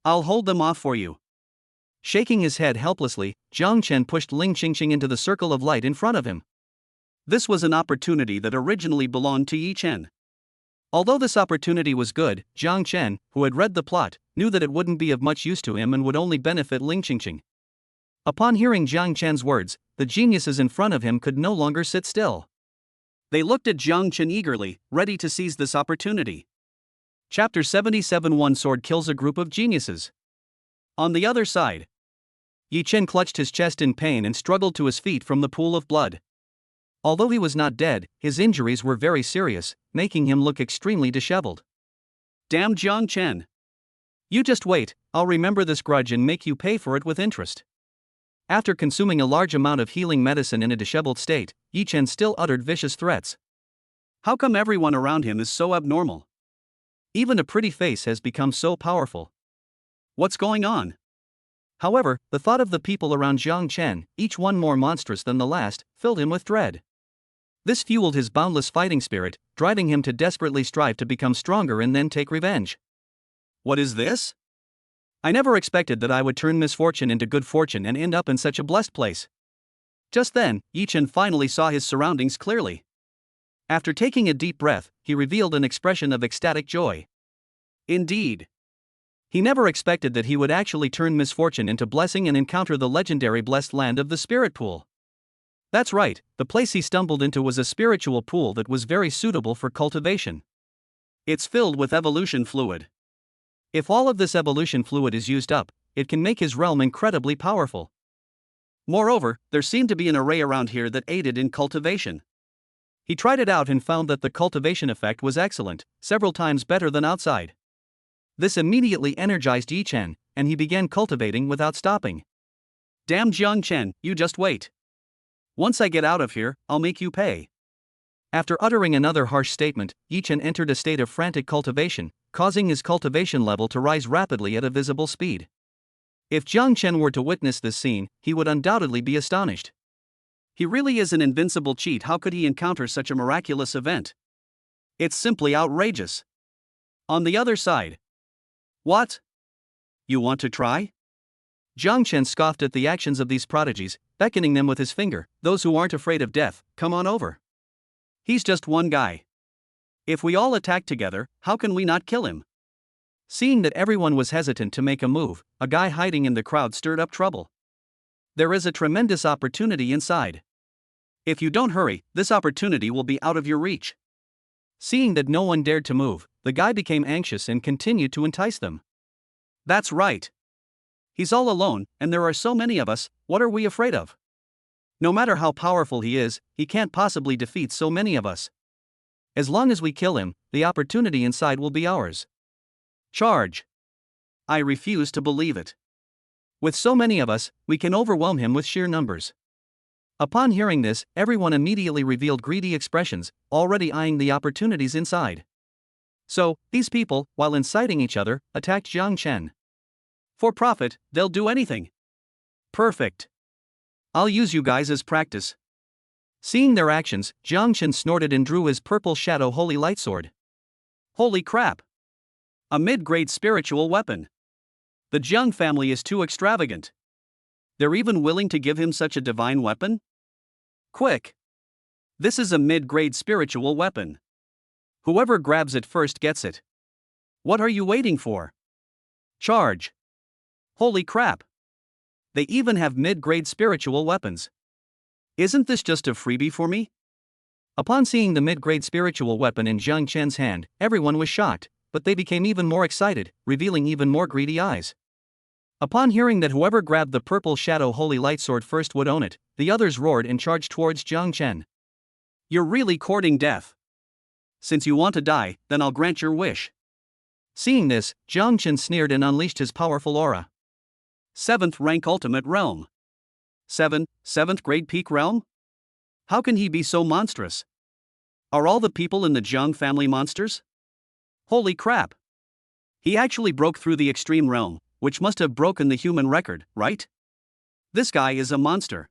Speaker 1: I'll hold them off for you.
Speaker 2: Shaking his head helplessly, Jiang Chen pushed Ling Qingqing into the circle of light in front of him.
Speaker 1: This was an opportunity that originally belonged to Yi Chen.
Speaker 2: Although this opportunity was good, Jiang Chen, who had read the plot, knew that it wouldn't be of much use to him and would only benefit Ling Qingqing. Upon hearing Jiang Chen's words, the geniuses in front of him could no longer sit still.
Speaker 1: They looked at Jiang Chen eagerly, ready to seize this opportunity. Chapter 77. One sword kills a group of geniuses. On the other side,
Speaker 2: Yi Chen clutched his chest in pain and struggled to his feet from the pool of blood. Although he was not dead, his injuries were very serious, making him look extremely disheveled.
Speaker 1: Damn Jiang Chen!
Speaker 2: You just wait, I'll remember this grudge and make you pay for it with interest. After consuming a large amount of healing medicine in a disheveled state, Yi Chen still uttered vicious threats.
Speaker 1: How come everyone around him is so abnormal?
Speaker 2: Even a pretty face has become so powerful.
Speaker 1: What's going on?
Speaker 2: However, the thought of the people around Jiang Chen, each one more monstrous than the last, filled him with dread. This fueled his boundless fighting spirit, driving him to desperately strive to become stronger and then take revenge.
Speaker 1: What is this?
Speaker 2: I never expected that I would turn misfortune into good fortune and end up in such a blessed place.
Speaker 1: Just then, Yi Chen finally saw his surroundings clearly.
Speaker 2: After taking a deep breath, he revealed an expression of ecstatic joy.
Speaker 1: Indeed.
Speaker 2: He never expected that he would actually turn misfortune into blessing and encounter the legendary blessed land of the Spirit Pool. That's right, the place he stumbled into was a spiritual pool that was very suitable for cultivation.
Speaker 1: It's filled with evolution fluid.
Speaker 2: If all of this evolution fluid is used up, it can make his realm incredibly powerful.
Speaker 1: Moreover, there seemed to be an array around here that aided in cultivation.
Speaker 2: He tried it out and found that the cultivation effect was excellent, several times better than outside. This immediately energized Yi Chen, and he began cultivating without stopping.
Speaker 1: Damn Jiang Chen, you just wait. Once I get out of here, I'll make you pay.
Speaker 2: After uttering another harsh statement, Yi Chen entered a state of frantic cultivation, causing his cultivation level to rise rapidly at a visible speed. If Jiang Chen were to witness this scene, he would undoubtedly be astonished.
Speaker 1: He really is an invincible cheat. How could he encounter such a miraculous event? It's simply outrageous. On the other side. What? You want to try?
Speaker 2: Jiang Chen scoffed at the actions of these prodigies, beckoning them with his finger. Those who aren't afraid of death, come on over.
Speaker 1: He's just one guy. If we all attack together, how can we not kill him?
Speaker 2: Seeing that everyone was hesitant to make a move, a guy hiding in the crowd stirred up trouble.
Speaker 1: There is a tremendous opportunity inside. If you don't hurry, this opportunity will be out of your reach.
Speaker 2: Seeing that no one dared to move, the guy became anxious and continued to entice them.
Speaker 1: That's right. He's all alone, and there are so many of us. What are we afraid of? No matter how powerful he is, he can't possibly defeat so many of us. As long as we kill him, the opportunity inside will be ours.
Speaker 2: Charge!
Speaker 1: I refuse to believe it.
Speaker 2: With so many of us, we can overwhelm him with sheer numbers. Upon hearing this, everyone immediately revealed greedy expressions, already eyeing the opportunities inside. So, these people, while inciting each other, attacked Jiang Chen.
Speaker 1: For profit, they'll do anything. Perfect. I'll use you guys as practice.
Speaker 2: Seeing their actions, Jiang Chen snorted and drew his purple shadow holy light sword.
Speaker 1: Holy crap! A mid-grade spiritual weapon. The Jiang family is too extravagant. They're even willing to give him such a divine weapon? Quick! This is a mid-grade spiritual weapon. Whoever grabs it first gets it. What are you waiting for? Charge! Holy crap! They even have mid-grade spiritual weapons. Isn't this just a freebie for me?
Speaker 2: Upon seeing the mid-grade spiritual weapon in Jiang Chen's hand, everyone was shocked, but they became even more excited, revealing even more greedy eyes. Upon hearing that whoever grabbed the purple shadow holy light sword first would own it, the others roared and charged towards Jiang Chen.
Speaker 1: You're really courting death. Since you want to die, then I'll grant your wish.
Speaker 2: Seeing this, Jiang Chen sneered and unleashed his powerful aura.
Speaker 1: 7th rank ultimate realm. 7th grade peak realm? How can he be so monstrous? Are all the people in the Jiang family monsters? Holy crap! He actually broke through the extreme realm, which must have broken the human record, right? This guy is a monster.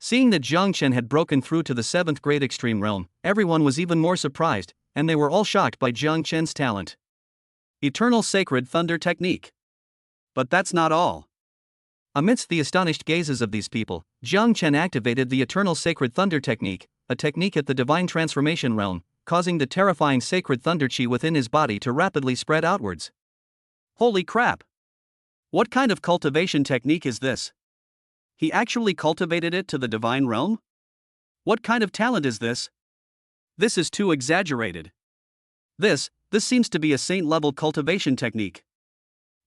Speaker 2: Seeing that Jiang Chen had broken through to the 7th grade extreme realm, everyone was even more surprised, and they were all shocked by Jiang Chen's talent.
Speaker 1: Eternal Sacred Thunder Technique. But that's not all.
Speaker 2: Amidst the astonished gazes of these people, Jiang Chen activated the Eternal Sacred Thunder Technique, a technique at the Divine Transformation realm, causing the terrifying sacred thunder chi within his body to rapidly spread outwards.
Speaker 1: Holy crap! What kind of cultivation technique is this? He actually cultivated it to the divine realm? What kind of talent is this? This is too exaggerated. This seems to be a saint-level cultivation technique.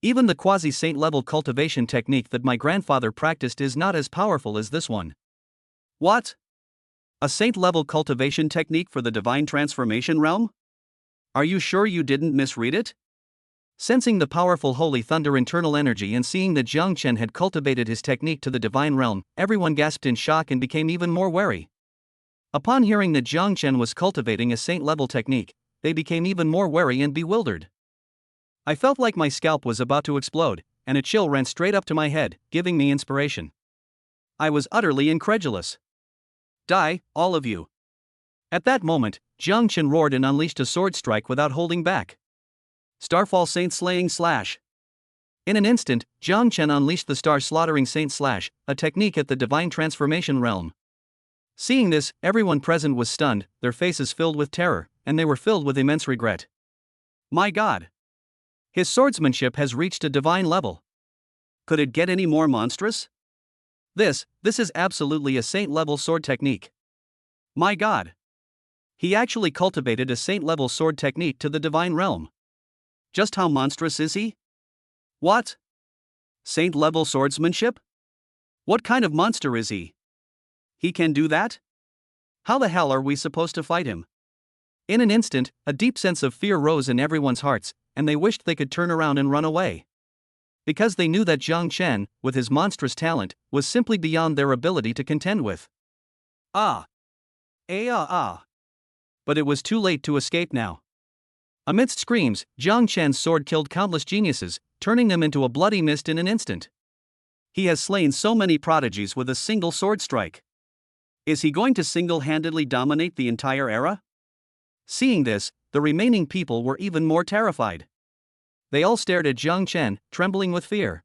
Speaker 2: Even the quasi-saint-level cultivation technique that my grandfather practiced is not as powerful as this one.
Speaker 1: What? A saint-level cultivation technique for the divine transformation realm? Are you sure you didn't misread it?
Speaker 2: Sensing the powerful holy thunder internal energy and seeing that Jiang Chen had cultivated his technique to the divine realm, everyone gasped in shock and became even more wary. Upon hearing that Jiang Chen was cultivating a saint-level technique, they became even more wary and bewildered. I felt like my scalp was about to explode, and a chill ran straight up to my head, giving me inspiration.
Speaker 1: I was utterly incredulous. Die, all of you.
Speaker 2: At that moment, Jiang Chen roared and unleashed a sword strike without holding back.
Speaker 1: Starfall Saint Slaying Slash.
Speaker 2: In an instant, Jiang Chen unleashed the Star Slaughtering Saint Slash, a technique at the Divine Transformation realm. Seeing this, everyone present was stunned, their faces filled with terror, and they were filled with immense regret.
Speaker 1: My God!
Speaker 2: His swordsmanship has reached a divine level.
Speaker 1: Could it get any more monstrous? This is absolutely a saint-level sword technique. My God! He actually cultivated a saint-level sword technique to the divine realm. Just how monstrous is he? What? Saint-level swordsmanship? What kind of monster is he? He can do that? How the hell are we supposed to fight him?
Speaker 2: In an instant, a deep sense of fear rose in everyone's hearts, and they wished they could turn around and run away. Because they knew that Jiang Chen, with his monstrous talent, was simply beyond their ability to contend with.
Speaker 1: Ah.
Speaker 2: But it was too late to escape now. Amidst screams, Jiang Chen's sword killed countless geniuses, turning them into a bloody mist in an instant.
Speaker 1: He has slain so many prodigies with a single sword strike. Is he going to single-handedly dominate the entire era?
Speaker 2: Seeing this, the remaining people were even more terrified. They all stared at Jiang Chen, trembling with fear.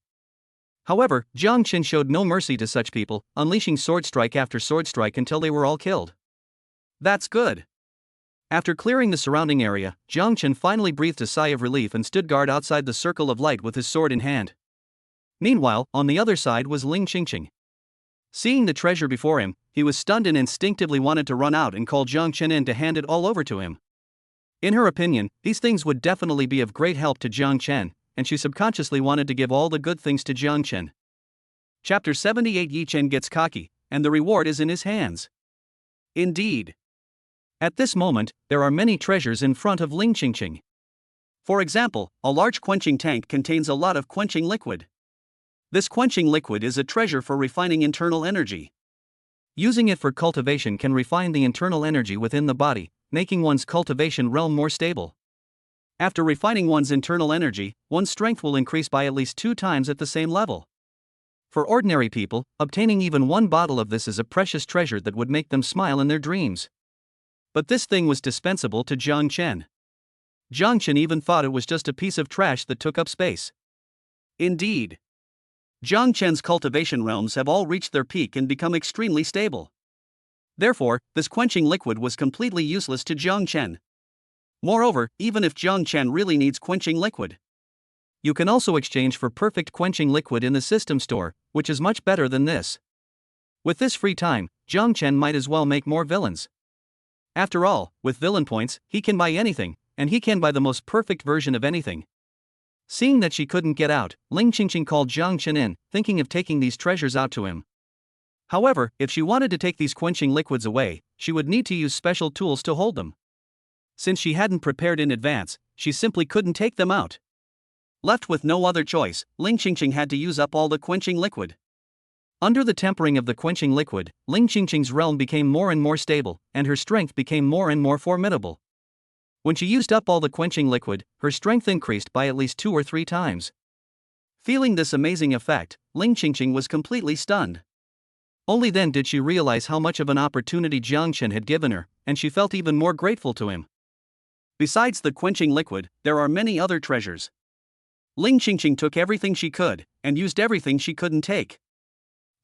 Speaker 2: However, Jiang Chen showed no mercy to such people, unleashing sword strike after sword strike until they were all killed.
Speaker 1: That's good.
Speaker 2: After clearing the surrounding area, Jiang Chen finally breathed a sigh of relief and stood guard outside the circle of light with his sword in hand. Meanwhile, on the other side was Ling Qingqing. Seeing the treasure before him, he was stunned and instinctively wanted to run out and call Jiang Chen in to hand it all over to him. In her opinion, these things would definitely be of great help to Jiang Chen, and she subconsciously wanted to give all the good things to Jiang Chen.
Speaker 1: Chapter 78. Yi Chen gets cocky, and the reward is in his hands. Indeed.
Speaker 2: At this moment, there are many treasures in front of Ling Qingqing.
Speaker 1: For example, a large quenching tank contains a lot of quenching liquid. This quenching liquid is a treasure for refining internal energy.
Speaker 2: Using it for cultivation can refine the internal energy within the body, making one's cultivation realm more stable.
Speaker 1: After refining one's internal energy, one's strength will increase by at least 2 times at the same level.
Speaker 2: For ordinary people, obtaining even one bottle of this is a precious treasure that would make them smile in their dreams. But this thing was dispensable to Jiang Chen. Jiang Chen even thought it was just a piece of trash that took up space.
Speaker 1: Indeed. Jiang Chen's cultivation realms have all reached their peak and become extremely stable. Therefore, this quenching liquid was completely useless to Jiang Chen. Moreover, even if Jiang Chen really needs quenching liquid,
Speaker 2: you can also exchange for perfect quenching liquid in the system store, which is much better than this. With this free time, Jiang Chen might as well make more villains. After all, with villain points, he can buy anything, and he can buy the most perfect version of anything. Seeing that she couldn't get out, Ling Qingqing called Jiang Chen in, thinking of taking these treasures out to him. However, if she wanted to take these quenching liquids away, she would need to use special tools to hold them. Since she hadn't prepared in advance, she simply couldn't take them out. Left with no other choice, Ling Qingqing had to use up all the quenching liquid. Under the tempering of the quenching liquid, Ling Qingqing's realm became more and more stable, and her strength became more and more formidable. When she used up all the quenching liquid, her strength increased by at least 2 or 3 times. Feeling this amazing effect, Ling Qingqing was completely stunned. Only then did she realize how much of an opportunity Jiang Chen had given her, and she felt even more grateful to him. Besides the quenching liquid, there are many other treasures. Ling Qingqing took everything she could, and used everything she couldn't take.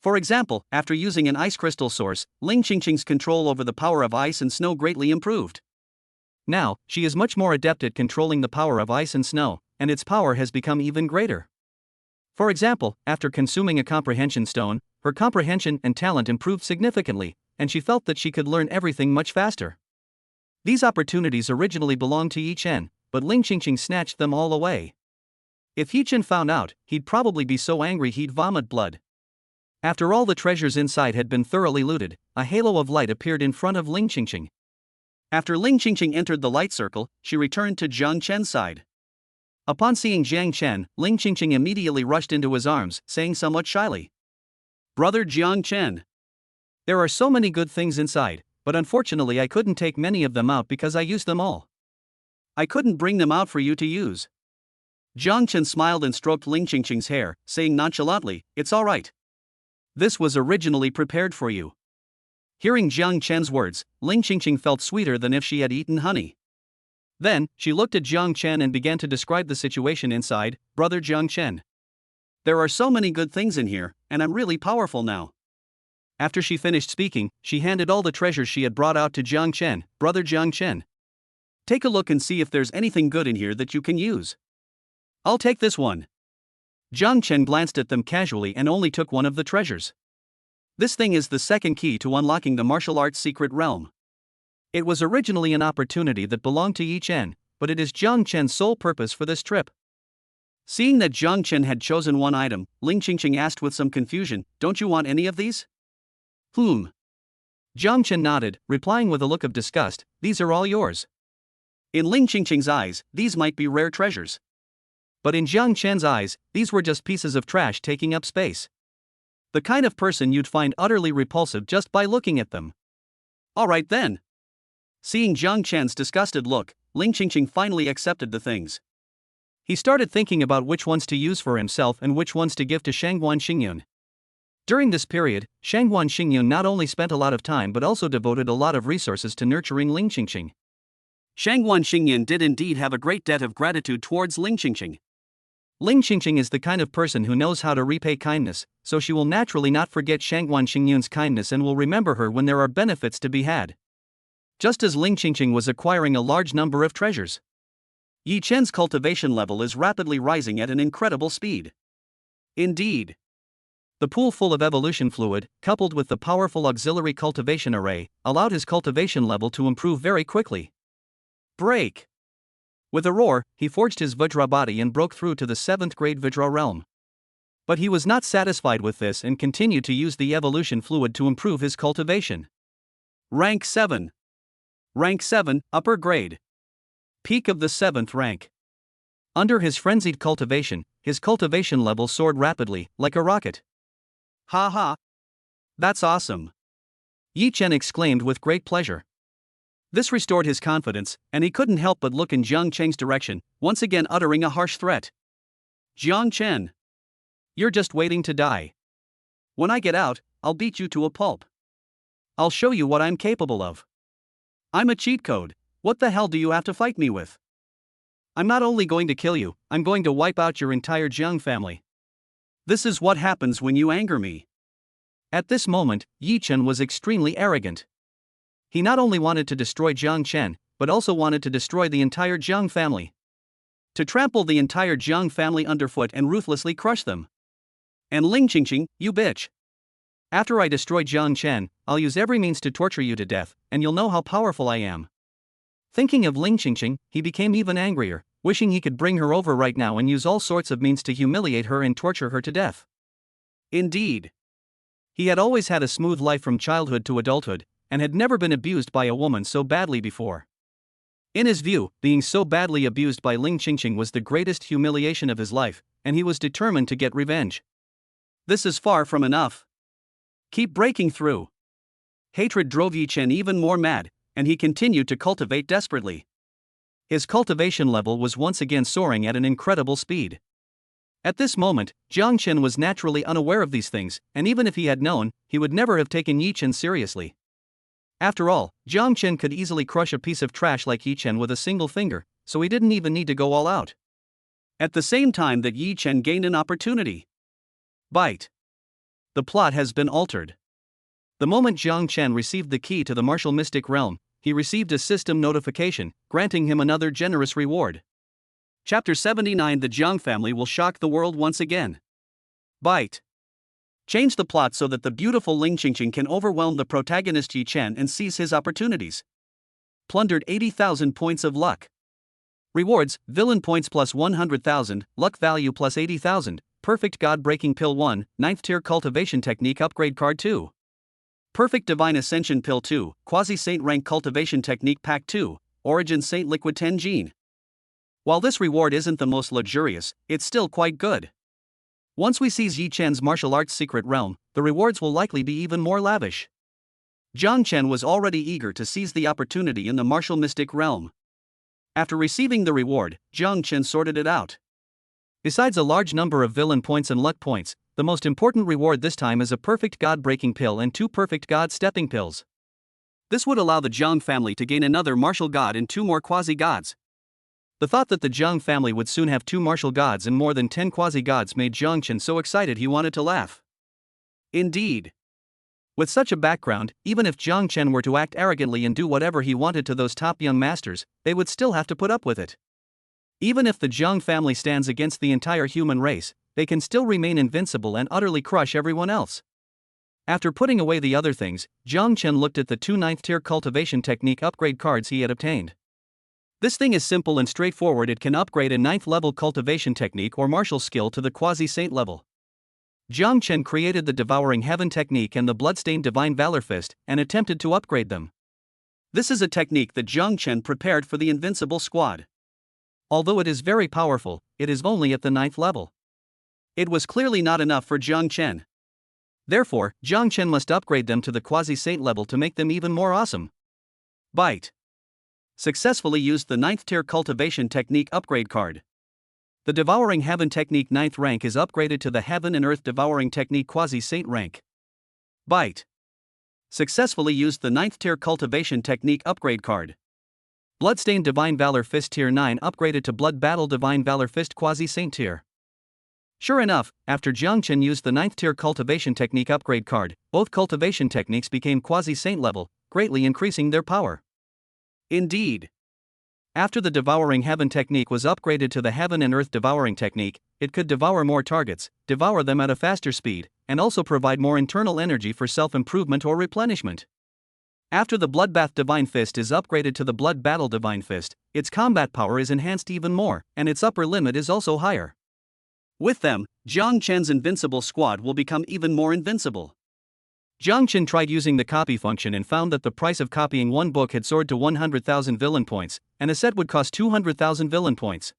Speaker 2: For example, after using an ice crystal source, Ling Qingqing's control over the power of ice and snow greatly improved. Now, she is much more adept at controlling the power of ice and snow, and its power has become even greater. For example, after consuming a comprehension stone, her comprehension and talent improved significantly, and she felt that she could learn everything much faster. These opportunities originally belonged to Yi Chen, but Ling Qingqing snatched them all away. If Yi Chen found out, he'd probably be so angry he'd vomit blood. After all the treasures inside had been thoroughly looted, a halo of light appeared in front of Ling Qingqing. After Ling Qingqing entered the light circle, she returned to Jiang Chen's side. Upon seeing Jiang Chen, Ling Qingqing immediately rushed into his arms, saying somewhat shyly, "Brother Jiang Chen. There are so many good things inside, but unfortunately I couldn't take many of them out because I used them all. I couldn't bring them out for you to use." Jiang Chen smiled and stroked Ling Qingqing's hair, saying nonchalantly, "It's all right. This was originally prepared for you." Hearing Jiang Chen's words, Ling Qingqing felt sweeter than if she had eaten honey. Then, she looked at Jiang Chen and began to describe the situation inside. "Brother Jiang Chen. There are so many good things in here, and I'm really powerful now." After she finished speaking, she handed all the treasures she had brought out to Jiang Chen. "Brother Jiang Chen. Take a look and see if there's anything good in here that you can use." "I'll take this one." Jiang Chen glanced at them casually and only took one of the treasures. This thing is the second key to unlocking the martial arts secret realm. It was originally an opportunity that belonged to Yi Chen, but it is Jiang Chen's sole purpose for this trip. Seeing that Jiang Chen had chosen one item, Ling Qingqing asked with some confusion, "Don't you want any of these?" Jiang Chen nodded, replying with a look of disgust, "These are all yours."
Speaker 1: In Ling Qingqing's eyes, these might be rare treasures.
Speaker 2: But in Jiang Chen's eyes, these were just pieces of trash taking up space. The kind of person you'd find utterly repulsive just by looking at them.
Speaker 1: Alright then. Seeing Jiang Chen's disgusted look, Ling Qingqing finally accepted the things.
Speaker 2: He started thinking about which ones to use for himself and which ones to give to Shangguan Xingyun. During this period, Shangguan Xingyun not only spent a lot of time but also devoted a lot of resources to nurturing Ling Qingqing.
Speaker 1: Shangguan Xingyun did indeed have a great debt of gratitude towards Ling Qingqing.
Speaker 2: Ling Qingqing is the kind of person who knows how to repay kindness, so she will naturally not forget Shangguan Xingyun's kindness and will remember her when there are benefits to be had. Just as Ling Qingqing was acquiring a large number of treasures, Yi Chen's cultivation level is rapidly rising at an incredible speed. Indeed. The pool full of evolution fluid, coupled with the powerful auxiliary cultivation array, allowed his cultivation level to improve very quickly.
Speaker 1: Break!
Speaker 2: With a roar, he forged his Vajra body and broke through to the 7th grade Vajra realm. But he was not satisfied with this and continued to use the evolution fluid to improve his cultivation.
Speaker 1: Rank 7. Rank 7, upper grade. Peak of the 7th rank.
Speaker 2: Under his frenzied cultivation, his cultivation level soared rapidly, like a rocket.
Speaker 1: Ha ha! That's awesome!
Speaker 2: Yi Chen exclaimed with great pleasure.
Speaker 1: This restored his confidence, and he couldn't help but look in Jiang Cheng's direction, once again uttering a harsh threat. Jiang Chen! You're just waiting to die. When I get out, I'll beat you to a pulp. I'll show you what I'm capable of. I'm a cheat code, what the hell do you have to fight me with? I'm not only going to kill you, I'm going to wipe out your entire Jiang family. This is what happens when you anger me.
Speaker 2: At this moment, Yi Chen was extremely arrogant. He not only wanted to destroy Jiang Chen, but also wanted to destroy the entire Jiang family.
Speaker 1: To trample the entire Jiang family underfoot and ruthlessly crush them. And Ling Qingqing, you bitch.
Speaker 2: After I destroy Jiang Chen, I'll use every means to torture you to death, and you'll know how powerful I am. Thinking of Ling Qingqing, he became even angrier, wishing he could bring her over right now and use all sorts of means to humiliate her and torture her to death.
Speaker 1: Indeed.
Speaker 2: He had always had a smooth life from childhood to adulthood, and had never been abused by a woman so badly before. In his view, being so badly abused by Ling Qingqing was the greatest humiliation of his life, and he was determined to get revenge.
Speaker 1: This is far from enough. Keep breaking through. Hatred drove Yi Chen even more mad, and he continued to cultivate desperately.
Speaker 2: His cultivation level was once again soaring at an incredible speed. At this moment, Jiang Chen was naturally unaware of these things, and even if he had known, he would never have taken Yi Chen seriously. After all, Jiang Chen could easily crush a piece of trash like Yi Chen with a single finger, so he didn't even need to go all out.
Speaker 1: At the same time that Yi Chen gained an opportunity. Bite. The plot has been altered.
Speaker 2: The moment Jiang Chen received the key to the martial mystic realm, he received a system notification, granting him another generous reward.
Speaker 1: Chapter 79. The Jiang family will shock the world once again. Bite. Change the plot so that the beautiful Ling Qingqing can overwhelm the protagonist Yi Chen and seize his opportunities. Plundered 80,000 points of luck. Rewards: villain points plus 100,000, luck value plus 80,000, perfect god-breaking pill 1, 9th tier cultivation technique upgrade card 2. Perfect divine ascension pill 2, quasi-saint rank cultivation technique pack 2, origin saint liquid 10 gene. While this reward isn't the most luxurious, it's still quite good. Once we seize Yi Chen's martial arts secret realm, the rewards will likely be even more lavish. Jiang Chen was already eager to seize the opportunity in the martial mystic realm. After receiving the reward, Jiang Chen sorted it out.
Speaker 2: Besides a large number of villain points and luck points, the most important reward this time is a perfect god-breaking pill and 2 perfect god-stepping pills. This would allow the Jiang family to gain another martial god and 2 more quasi-gods. The thought that the Jiang family would soon have 2 martial gods and more than 10 quasi-gods made Jiang Chen so excited he wanted to laugh.
Speaker 1: Indeed.
Speaker 2: With such a background, even if Jiang Chen were to act arrogantly and do whatever he wanted to those top young masters, they would still have to put up with it. Even if the Jiang family stands against the entire human race, they can still remain invincible and utterly crush everyone else. After putting away the other things, Jiang Chen looked at the 2 9th tier cultivation technique upgrade cards he had obtained. This thing is simple and straightforward. It can upgrade a 9th level cultivation technique or martial skill to the quasi-saint level. Jiang Chen created the Devouring Heaven technique and the Bloodstained Divine Valor Fist and attempted to upgrade them.
Speaker 1: This is a technique that Jiang Chen prepared for the invincible squad.
Speaker 2: Although it is very powerful, it is only at the 9th level.
Speaker 1: It was clearly not enough for Jiang Chen.
Speaker 2: Therefore, Jiang Chen must upgrade them to the quasi-saint level to make them even more awesome.
Speaker 1: Bite. Successfully used the 9th tier cultivation technique upgrade card. The Devouring Heaven technique 9th rank is upgraded to the Heaven and Earth Devouring technique quasi-saint rank. Bite. Successfully used the 9th tier cultivation technique upgrade card.
Speaker 2: Bloodstained Divine Valor Fist tier 9 upgraded to Blood Battle Divine Valor Fist quasi-saint tier. Sure enough, after Jiang Chen used the 9th tier cultivation technique upgrade card, both cultivation techniques became quasi-saint level, greatly increasing their power.
Speaker 1: Indeed.
Speaker 2: After the Devouring Heaven technique was upgraded to the Heaven and Earth Devouring technique, it could devour more targets, devour them at a faster speed, and also provide more internal energy for self-improvement or replenishment. After the Bloodbath Divine Fist is upgraded to the Blood Battle Divine Fist, its combat power is enhanced even more, and its upper limit is also higher.
Speaker 1: With them, Jiang Chen's invincible squad will become even more invincible.
Speaker 2: Jiang Chen tried using the copy function and found that the price of copying one book had soared to 100,000 villain points, and a set would cost 200,000 villain points.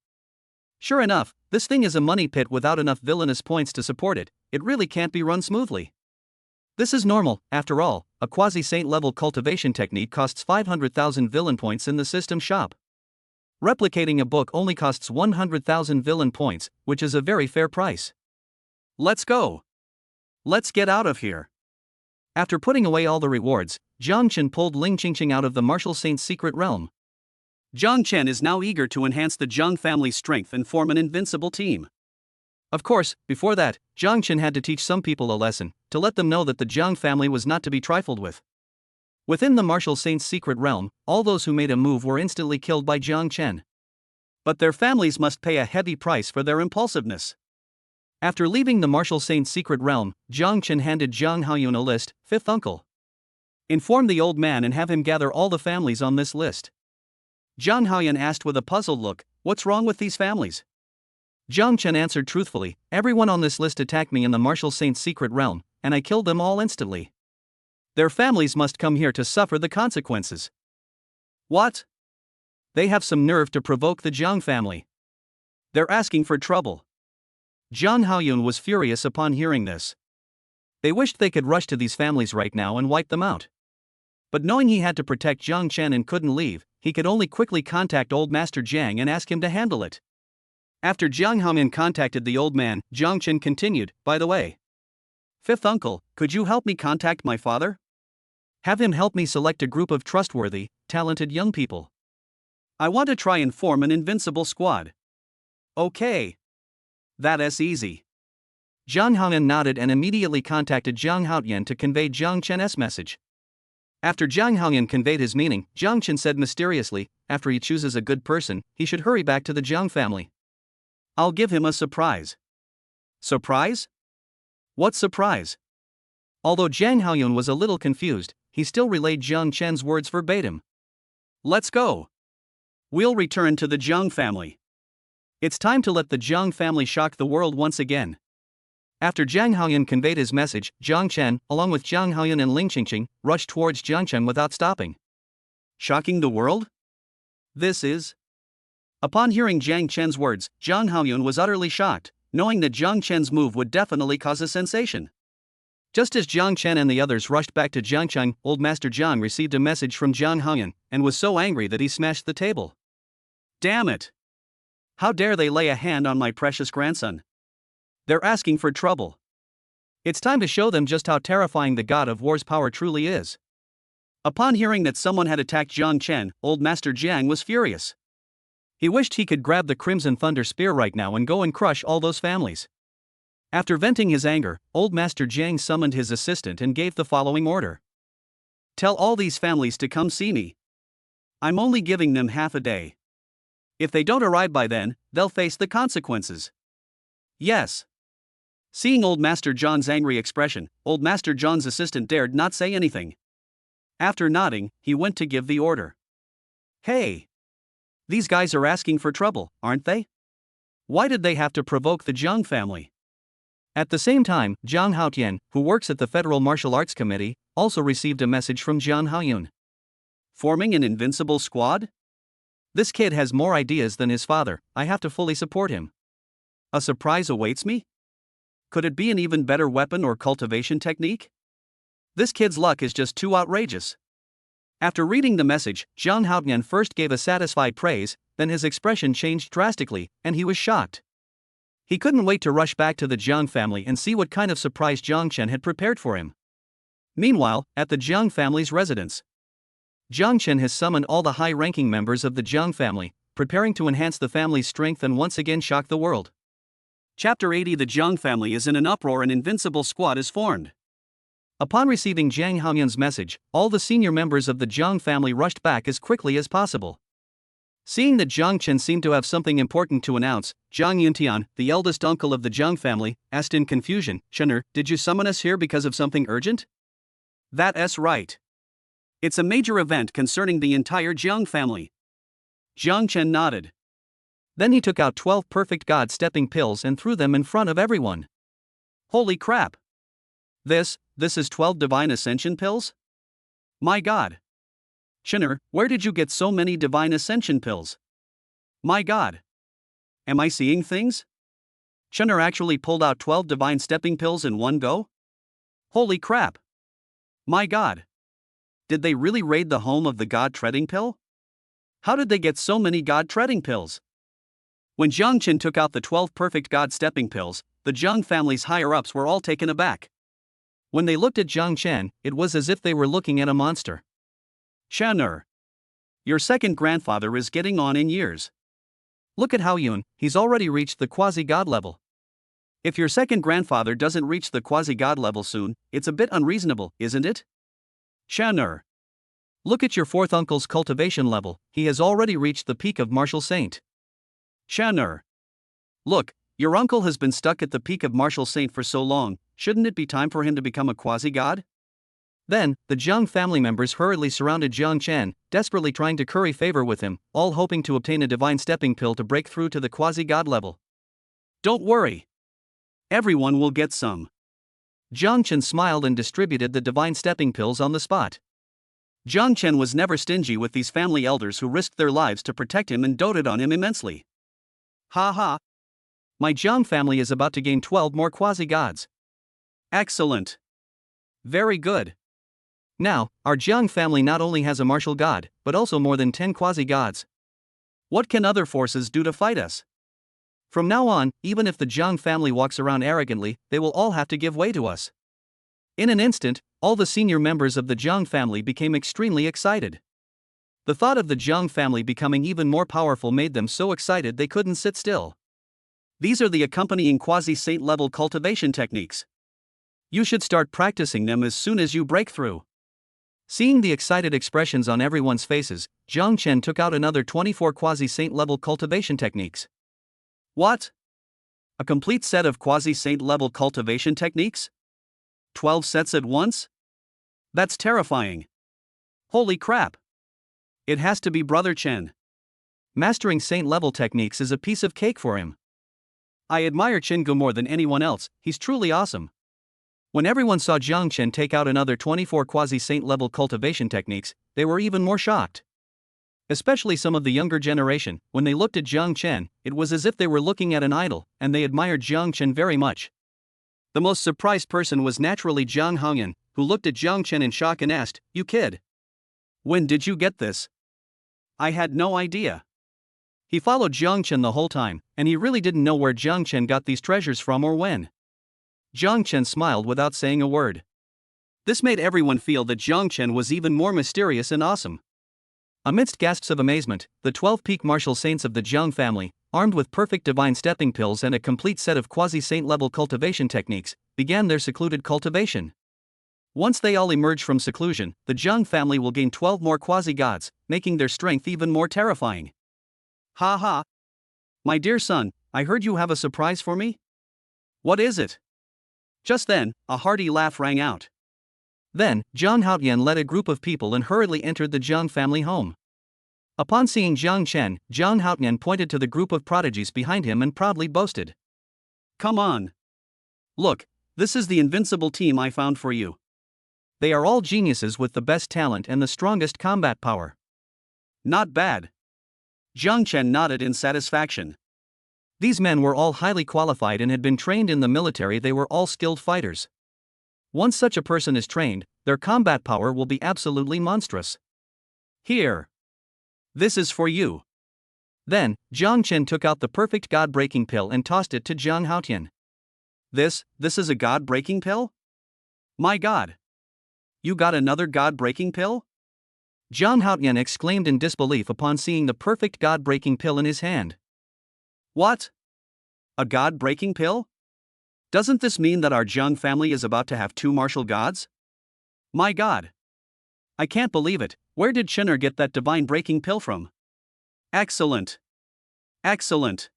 Speaker 2: Sure enough, this thing is a money pit without enough villainous points to support it. It really can't be run smoothly. This is normal, after all, a quasi-saint level cultivation technique costs 500,000 villain points in the system shop. Replicating a book only costs 100,000 villain points, which is a very fair price.
Speaker 1: Let's go. Let's get out of here.
Speaker 2: After putting away all the rewards, Jiang Chen pulled Ling Qingqing out of the Martial Saint's secret realm.
Speaker 1: Jiang Chen is now eager to enhance the Jiang family's strength and form an invincible team.
Speaker 2: Of course, before that, Jiang Chen had to teach some people a lesson, to let them know that the Jiang family was not to be trifled with. Within the Martial Saint's secret realm, all those who made a move were instantly killed by Jiang Chen.
Speaker 1: But their families must pay a heavy price for their impulsiveness.
Speaker 2: After leaving the Martial Saint's secret realm, Jiang Chen handed Jiang Haoyun a list, 5th uncle.
Speaker 1: Inform the old man and have him gather all the families on this list. Jiang Haoyun asked with a puzzled look, "What's wrong with these families?"
Speaker 2: Jiang Chen answered truthfully, "Everyone on this list attacked me in the Martial Saint's secret realm, and I killed them all instantly. Their families must come here to suffer the consequences."
Speaker 1: What?
Speaker 2: They have some nerve to provoke the Jiang family.
Speaker 1: They're asking for trouble.
Speaker 2: Jiang Haoyun was furious upon hearing this. They wished they could rush to these families right now and wipe them out. But knowing he had to protect Jiang Chen and couldn't leave, he could only quickly contact Old Master Jiang and ask him to handle it. After Jiang Haoyun contacted the old man, Jiang Chen continued, "By the way,
Speaker 1: 5th uncle, could you help me contact my father?
Speaker 2: Have him help me select a group of trustworthy, talented young people.
Speaker 1: I want to try and form an invincible squad." Okay. That is easy.
Speaker 2: Jiang Haoyun nodded and immediately contacted Jiang Haoyan to convey Jiang Chen's message. After Jiang Haoyan conveyed his meaning, Jiang Chen said mysteriously, after he chooses a good person, he should hurry back to the Jiang family.
Speaker 1: I'll give him a surprise. Surprise? What surprise?
Speaker 2: Although Jiang Haoyun was a little confused, he still relayed Jiang Chen's words verbatim.
Speaker 1: Let's go. We'll return to the Jiang family.
Speaker 2: It's time to let the Jiang family shock the world once again. After Jiang Haoyan conveyed his message, Jiang Chen, along with Jiang Haoyan and Ling Qingqing, rushed towards Jiang Chen without stopping.
Speaker 1: Shocking the world? This is... Upon hearing Jiang Chen's words, Jiang Haoyun was utterly shocked, knowing that Jiang Chen's move would definitely cause a sensation. Just as Jiang Chen and the others rushed back to Jiangcheng, Old Master Jiang received a message from Jiang Haoyan, and was so angry that he smashed the table. Damn it! How dare they lay a hand on my precious grandson? They're asking for trouble.
Speaker 2: It's time to show them just how terrifying the God of War's power truly is.
Speaker 1: Upon hearing that someone had attacked Jiang Chen, Old Master Jiang was furious.
Speaker 2: He wished he could grab the Crimson Thunder Spear right now and go and crush all those families. After venting his anger, Old Master Jiang summoned his assistant and gave the following order.
Speaker 1: Tell all these families to come see me. I'm only giving them half a day. If they don't arrive by then, they'll face the consequences. Yes. Seeing Old Master John's angry expression, Old Master John's assistant dared not say anything. After nodding, he went to give the order. Hey! These guys are asking for trouble, aren't they? Why did they have to provoke the Jiang family?
Speaker 2: At the same time, Jiang Haotian, who works at the Federal Martial Arts Committee, also received a message from Jiang Haoyun.
Speaker 1: Forming an invincible squad?
Speaker 2: This kid has more ideas than his father, I have to fully support him.
Speaker 1: A surprise awaits me? Could it be an even better weapon or cultivation technique? This kid's luck is just too outrageous. After reading the message, Zhang Haotian first gave a satisfied praise, then his expression changed drastically, and he was shocked. He couldn't wait to rush back to the Jiang family and see what kind of surprise Jiang Chen had prepared for him. Meanwhile, at the Jiang family's residence, Jiang Chen has summoned all the high-ranking members of the Jiang family, preparing to enhance the family's strength and once again shock the world. Chapter 80. The Jiang family is in an uproar. An invincible squad is formed. Upon receiving Zhang Haotian's message, all the senior members of the Jiang family rushed back as quickly as possible. Seeing that Jiang Chen seemed to have something important to announce, Jiang Yuntian, the eldest uncle of the Jiang family, asked in confusion, "Chener, did you summon us here because of something urgent?" "That's right. It's a major event concerning the entire Jiang family." Jiang Chen nodded. Then he took out 12 perfect God-stepping pills and threw them in front of everyone. Holy crap! This is 12 divine ascension pills? My god! Chener, where did you get so many divine ascension pills? My god! Am I seeing things? Chener actually pulled out 12 divine stepping pills in one go? Holy crap! My god! Did they really raid the home of the God-treading pill? How did they get so many God-treading pills? When Jiang Chen took out the 12 perfect God-stepping pills, the Jiang family's higher-ups were all taken aback. When they looked at Jiang Chen, it was as if they were looking at a monster. Chener, your second grandfather is getting on in years. Look at Hao Yun, he's already reached the quasi-god level. If your second grandfather doesn't reach the quasi-god level soon, it's a bit unreasonable, isn't it? Chener, look at your fourth uncle's cultivation level, he has already reached the peak of martial saint. Chener, look, your uncle has been stuck at the peak of martial saint for so long, shouldn't it be time for him to become a quasi-god? Then, the Jiang family members hurriedly surrounded Jiang Chen, desperately trying to curry favor with him, all hoping to obtain a divine stepping pill to break through to the quasi-god level. Don't worry. Everyone will get some. Jiang Chen smiled and distributed the divine stepping pills on the spot. Jiang Chen was never stingy with these family elders who risked their lives to protect him and doted on him immensely. Ha ha! My Jiang family is about to gain 12 more quasi-gods. Excellent. Very good. Now, our Jiang family not only has a martial god, but also more than 10 quasi-gods. What can other forces do to fight us? From now on, even if the Jiang family walks around arrogantly, they will all have to give way to us. In an instant, all the senior members of the Jiang family became extremely excited. The thought of the Jiang family becoming even more powerful made them so excited they couldn't sit still. These are the accompanying quasi-saint level cultivation techniques. You should start practicing them as soon as you break through. Seeing the excited expressions on everyone's faces, Jiang Chen took out another 24 quasi-saint level cultivation techniques. What? A complete set of quasi-saint level cultivation techniques? 12 sets at once? That's terrifying. Holy crap. It has to be Brother Chen. Mastering saint level techniques is a piece of cake for him. I admire Chen Gu more than anyone else, he's truly awesome. When everyone saw Jiang Chen take out another 24 quasi-saint level cultivation techniques, they were even more shocked. Especially some of the younger generation, when they looked at Jiang Chen, it was as if they were looking at an idol, and they admired Jiang Chen very much. The most surprised person was naturally Jiang Haoyan, who looked at Jiang Chen in shock and asked, "You kid. When did you get this?" I had no idea. He followed Jiang Chen the whole time, and he really didn't know where Jiang Chen got these treasures from or when. Jiang Chen smiled without saying a word. This made everyone feel that Jiang Chen was even more mysterious and awesome. Amidst gasps of amazement, the 12 peak martial saints of the Jiang family, armed with perfect divine stepping pills and a complete set of quasi-saint level cultivation techniques, began their secluded cultivation. Once they all emerge from seclusion, the Jiang family will gain 12 more quasi-gods, making their strength even more terrifying. Ha ha! My dear son, I heard you have a surprise for me? What is it? Just then, a hearty laugh rang out. Then, Zhang Haotian led a group of people and hurriedly entered the Jiang family home. Upon seeing Jiang Chen, Zhang Haotian pointed to the group of prodigies behind him and proudly boasted. Come on. Look, this is the invincible team I found for you.
Speaker 2: They are all geniuses with the best talent and the strongest combat power.
Speaker 1: Not bad. Jiang Chen nodded in satisfaction.
Speaker 2: These men were all highly qualified and had been trained in the military. They were all skilled fighters. Once such a person is trained, their combat power will be absolutely monstrous.
Speaker 1: Here. This is for you.
Speaker 2: Then, Jiang Chen took out the perfect god-breaking pill and tossed it to Jiang Haotian.
Speaker 1: This is a god-breaking pill? My god. You got another god-breaking pill?
Speaker 2: Jiang Haotian exclaimed in disbelief upon seeing the perfect god-breaking pill in his hand.
Speaker 1: What? A god-breaking pill? Doesn't this mean that our Jiang family is about to have two martial gods? My god. I can't believe it. Where did Chen'er get that divine breaking pill from? Excellent. Excellent.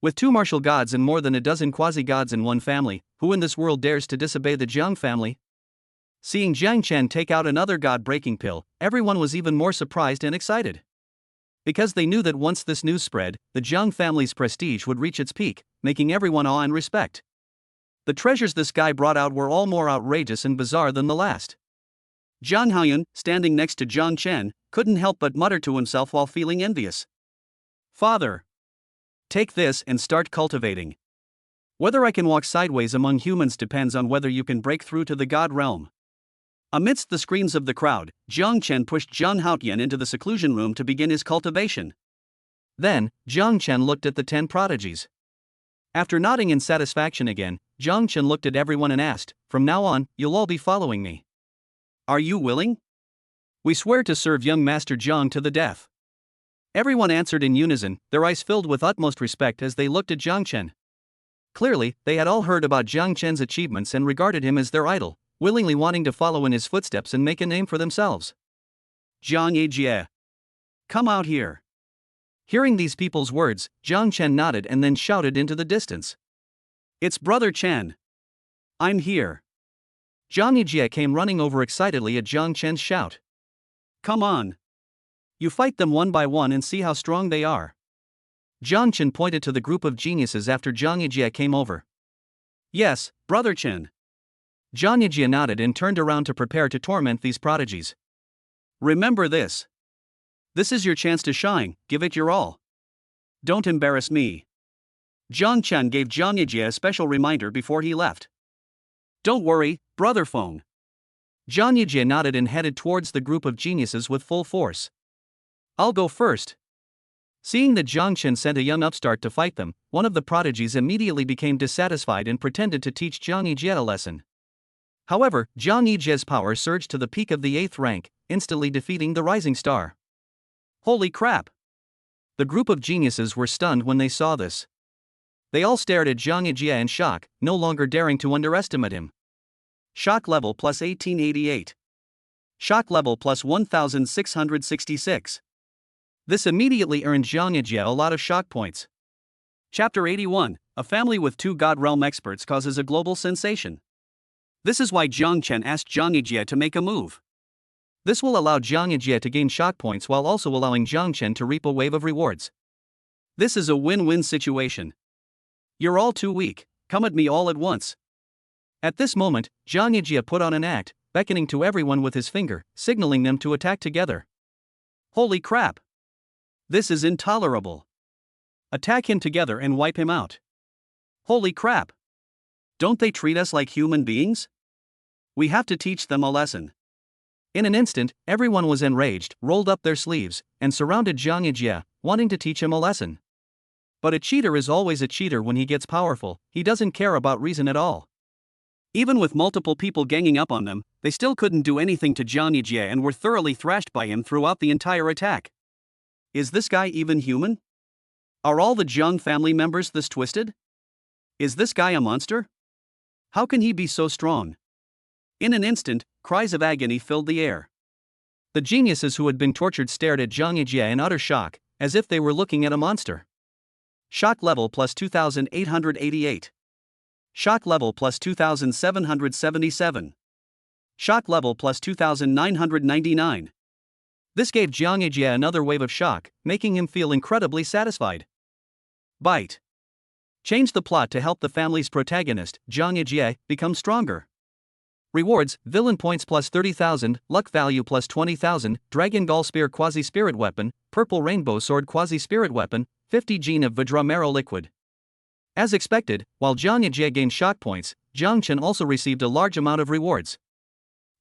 Speaker 2: With two martial gods and more than a dozen quasi-gods in one family, who in this world dares to disobey the Jiang family? Seeing Jiang Chen take out another god-breaking pill, everyone was even more surprised and excited. Because they knew that once this news spread, the Jiang family's prestige would reach its peak, making everyone awe and respect. The treasures this guy brought out were all more outrageous and bizarre than the last.
Speaker 1: Jiang Haoyun, standing next to Jiang Chen, couldn't help but mutter to himself while feeling envious. Father. Take this and start cultivating. Whether I can walk sideways among humans depends on whether you can break through to the god realm. Amidst the screams of the crowd, Jiang Chen pushed Jiang Haotian into the seclusion room to begin his cultivation.
Speaker 2: Then, Jiang Chen looked at the 10 prodigies. After nodding in satisfaction again, Jiang Chen looked at everyone and asked, "From now on, you'll all be following me.
Speaker 1: Are you willing?"
Speaker 2: "We swear to serve young Master Jiang to the death." Everyone answered in unison, their eyes filled with utmost respect as they looked at Jiang Chen. Clearly, they had all heard about Jiang Chen's achievements and regarded him as their idol, willingly wanting to follow in his footsteps and make a name for themselves.
Speaker 1: Jiang Yijie. Come out here.
Speaker 2: Hearing these people's words, Jiang Chen nodded and then shouted into the distance.
Speaker 1: It's Brother Chen. I'm here.
Speaker 2: Jiang Yijie came running over excitedly at Jiang Chen's shout.
Speaker 1: Come on. You fight them one by one and see how strong they are.
Speaker 2: Jiang Chen pointed to the group of geniuses after Jiang Yijie came over.
Speaker 1: Yes, Brother Chen.
Speaker 2: Jiang Yijie nodded and turned around to prepare to torment these prodigies.
Speaker 1: Remember this. This is your chance to shine, give it your all. Don't embarrass me. Jiang Chen gave Jiang Yijie a special reminder before he left. Don't worry, Brother Feng.
Speaker 2: Jiang Yijie nodded and headed towards the group of geniuses with full force.
Speaker 1: I'll go first.
Speaker 2: Seeing that Jiang Chen sent a young upstart to fight them, one of the prodigies immediately became dissatisfied and pretended to teach Jiang Yijie a lesson. However, Jiang Yijie's power surged to the peak of the 8th rank, instantly defeating the rising star.
Speaker 1: Holy crap!
Speaker 2: The group of geniuses were stunned when they saw this. They all stared at Jiang Yijie in shock, no longer daring to underestimate him.
Speaker 1: Shock level plus 1888. Shock level plus 1666.
Speaker 2: This immediately earned Jiang Yijie a lot of shock points.
Speaker 1: Chapter 81, A family with two God realm experts causes a global sensation. This is why Jiang Chen asked Jiang Yijie to make a move.
Speaker 2: This will allow Jiang Yijie to gain shock points while also allowing Jiang Chen to reap a wave of rewards.
Speaker 1: This is a win-win situation. You're all too weak, come at me all at once.
Speaker 2: At this moment, Jiang Yijie put on an act, beckoning to everyone with his finger, signaling them to attack together.
Speaker 1: Holy crap! This is intolerable. Attack him together and wipe him out. Holy crap! Don't they treat us like human beings? We have to teach them a lesson.
Speaker 2: In an instant, everyone was enraged, rolled up their sleeves, and surrounded Jiang Yijie, wanting to teach him a lesson. But a cheater is always a cheater when he gets powerful, he doesn't care about reason at all.
Speaker 1: Even with multiple people ganging up on them, they still couldn't do anything to Jiang Yijie and were thoroughly thrashed by him throughout the entire attack. Is this guy even human? Are all the Jiang family members this twisted? Is this guy a monster? How can he be so strong? In an instant, cries of agony filled the air.
Speaker 2: The geniuses who had been tortured stared at Jiang Yijie in utter shock, as if they were looking at a monster.
Speaker 1: Shock level plus 2888. Shock level plus 2777. Shock level plus 2999.
Speaker 2: This gave Jiang Yijie another wave of shock, making him feel incredibly satisfied.
Speaker 1: Bite. Change the plot to help the family's protagonist, Jiang Yijie, become stronger.
Speaker 2: Rewards: Villain points plus 30,000, Luck value plus 20,000, Dragon Gall Spear Quasi Spirit Weapon, Purple Rainbow Sword Quasi Spirit Weapon, 50 Gene of Vidra Marrow Liquid. As expected, while Jiang Yijie gained shock points, Jiang Chen also received a large amount of rewards.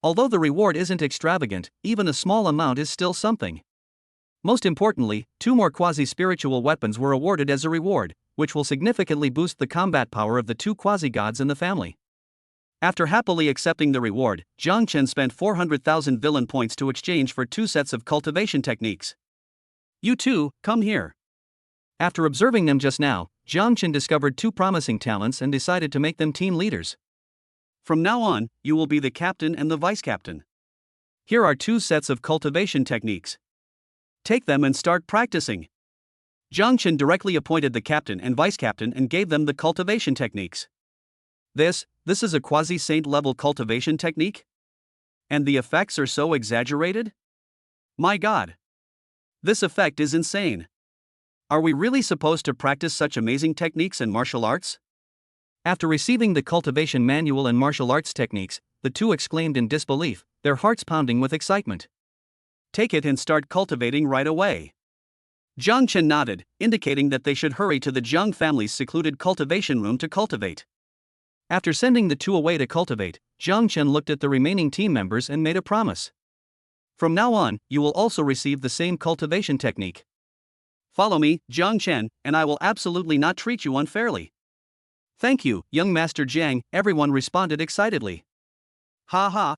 Speaker 2: Although the reward isn't extravagant, even a small amount is still something. Most importantly, 2 more quasi-spiritual weapons were awarded as a reward, which will significantly boost the combat power of the 2 quasi-gods in the family. After happily accepting the reward, Jiang Chen spent 400,000 villain points to exchange for 2 sets of cultivation techniques. You two, come here. After observing them just now, Jiang Chen discovered 2 promising talents and decided to make them team leaders.
Speaker 1: From now on, you will be the captain and the vice captain. Here are 2 sets of cultivation techniques. Take them and start practicing. Jiang Chen directly appointed the captain and vice captain and gave them the cultivation techniques. This is a quasi-saint level cultivation technique? And the effects are so exaggerated? My god! This effect is insane. Are we really supposed to practice such amazing techniques and martial arts?
Speaker 2: After receiving the cultivation manual and martial arts techniques, the 2 exclaimed in disbelief, their hearts pounding with excitement.
Speaker 1: Take it and start cultivating right away. Jiang Chen nodded, indicating that they should hurry to the Jiang family's secluded cultivation room to cultivate.
Speaker 2: After sending the 2 away to cultivate, Jiang Chen looked at the remaining team members and made a promise. From now on, you will also receive the same cultivation technique. Follow me, Jiang Chen, and I will absolutely not treat you unfairly.
Speaker 1: Thank you, young Master Jiang, everyone responded excitedly.
Speaker 2: Ha ha!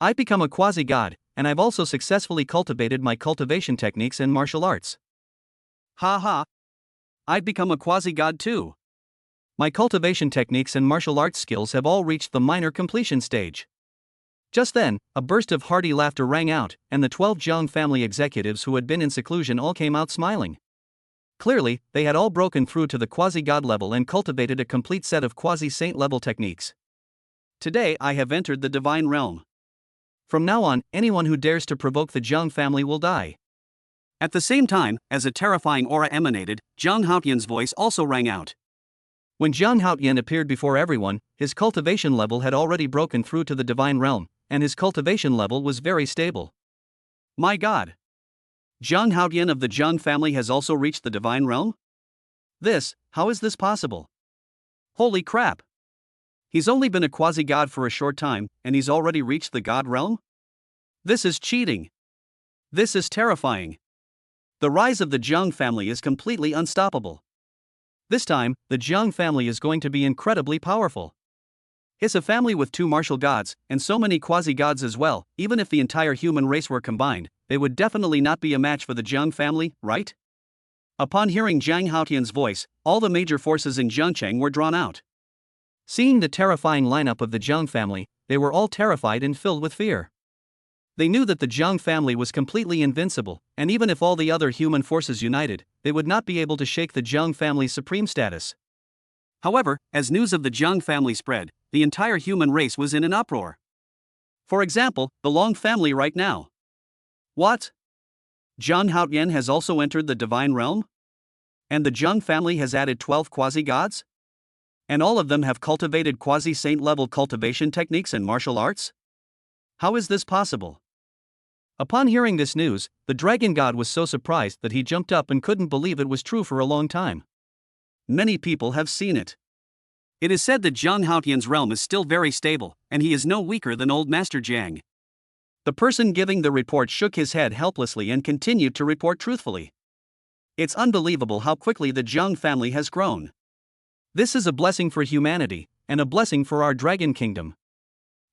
Speaker 2: I've become a quasi-god, and I've also successfully cultivated my cultivation techniques and martial arts.
Speaker 1: Ha ha! I've become a quasi-god too.
Speaker 2: My cultivation techniques and martial arts skills have all reached the minor completion stage. Just then, a burst of hearty laughter rang out, and the 12 Jiang family executives who had been in seclusion all came out smiling. Clearly, they had all broken through to the quasi-god level and cultivated a complete set of quasi-saint level techniques.
Speaker 1: Today I have entered the divine realm.
Speaker 2: From now on, anyone who dares to provoke the Jiang family will die.
Speaker 1: At the same time, as a terrifying aura emanated, Jiang Haotian's voice also rang out.
Speaker 2: When Jiang Haotian appeared before everyone, his cultivation level had already broken through to the divine realm, and his cultivation level was very stable.
Speaker 1: My god! Jiang Haotian of the Jiang family has also reached the divine realm? How is this possible? Holy crap! He's only been a quasi-god for a short time, and he's already reached the god realm? This is cheating. This is terrifying. The rise of the Jiang family is completely unstoppable. This time, the Jiang family is going to be incredibly powerful. It's a family with 2 martial gods, and so many quasi-gods as well. Even if the entire human race were combined, they would definitely not be a match for the Jiang family, right? Upon hearing Jiang Haotian's voice, all the major forces in Jiangcheng were drawn out.
Speaker 2: Seeing the terrifying lineup of the Jiang family, they were all terrified and filled with fear. They knew that the Jiang family was completely invincible, and even if all the other human forces united, they would not be able to shake the Jiang family's supreme status.
Speaker 1: However, as news of the Jiang family spread, the entire human race was in an uproar. For example, the Long family right now. What? Jiang Haotian has also entered the divine realm? And the Jiang family has added 12 quasi-gods? And all of them have cultivated quasi-saint level cultivation techniques and martial arts? How is this possible? Upon hearing this news, the dragon god was so surprised that he jumped up and couldn't believe it was true for a long time. Many people have seen it. It is said that Jiang Haotian's realm is still very stable, and he is no weaker than old Master Jiang. The person giving the report shook his head helplessly and continued to report truthfully. It's unbelievable how quickly the Jiang family has grown. This is a blessing for humanity, and a blessing for our dragon kingdom.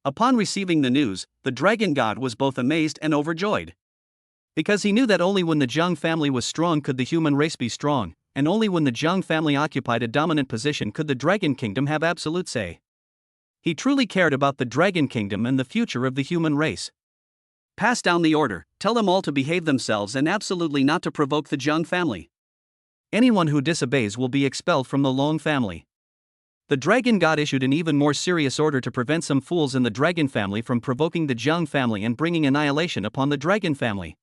Speaker 1: Upon receiving the news, the dragon god was both amazed and overjoyed. Because he knew that only when the Jiang family was strong could the human race be strong, and only when the Jiang family occupied a dominant position could the dragon kingdom have absolute say. He truly cared about the dragon kingdom and the future of the human race. Pass down the order, tell them all to behave themselves and absolutely not to provoke the Jiang family. Anyone who disobeys will be expelled from the Long family. The dragon god issued an even more serious order to prevent some fools in the dragon family from provoking the Jiang family and bringing annihilation upon the dragon family.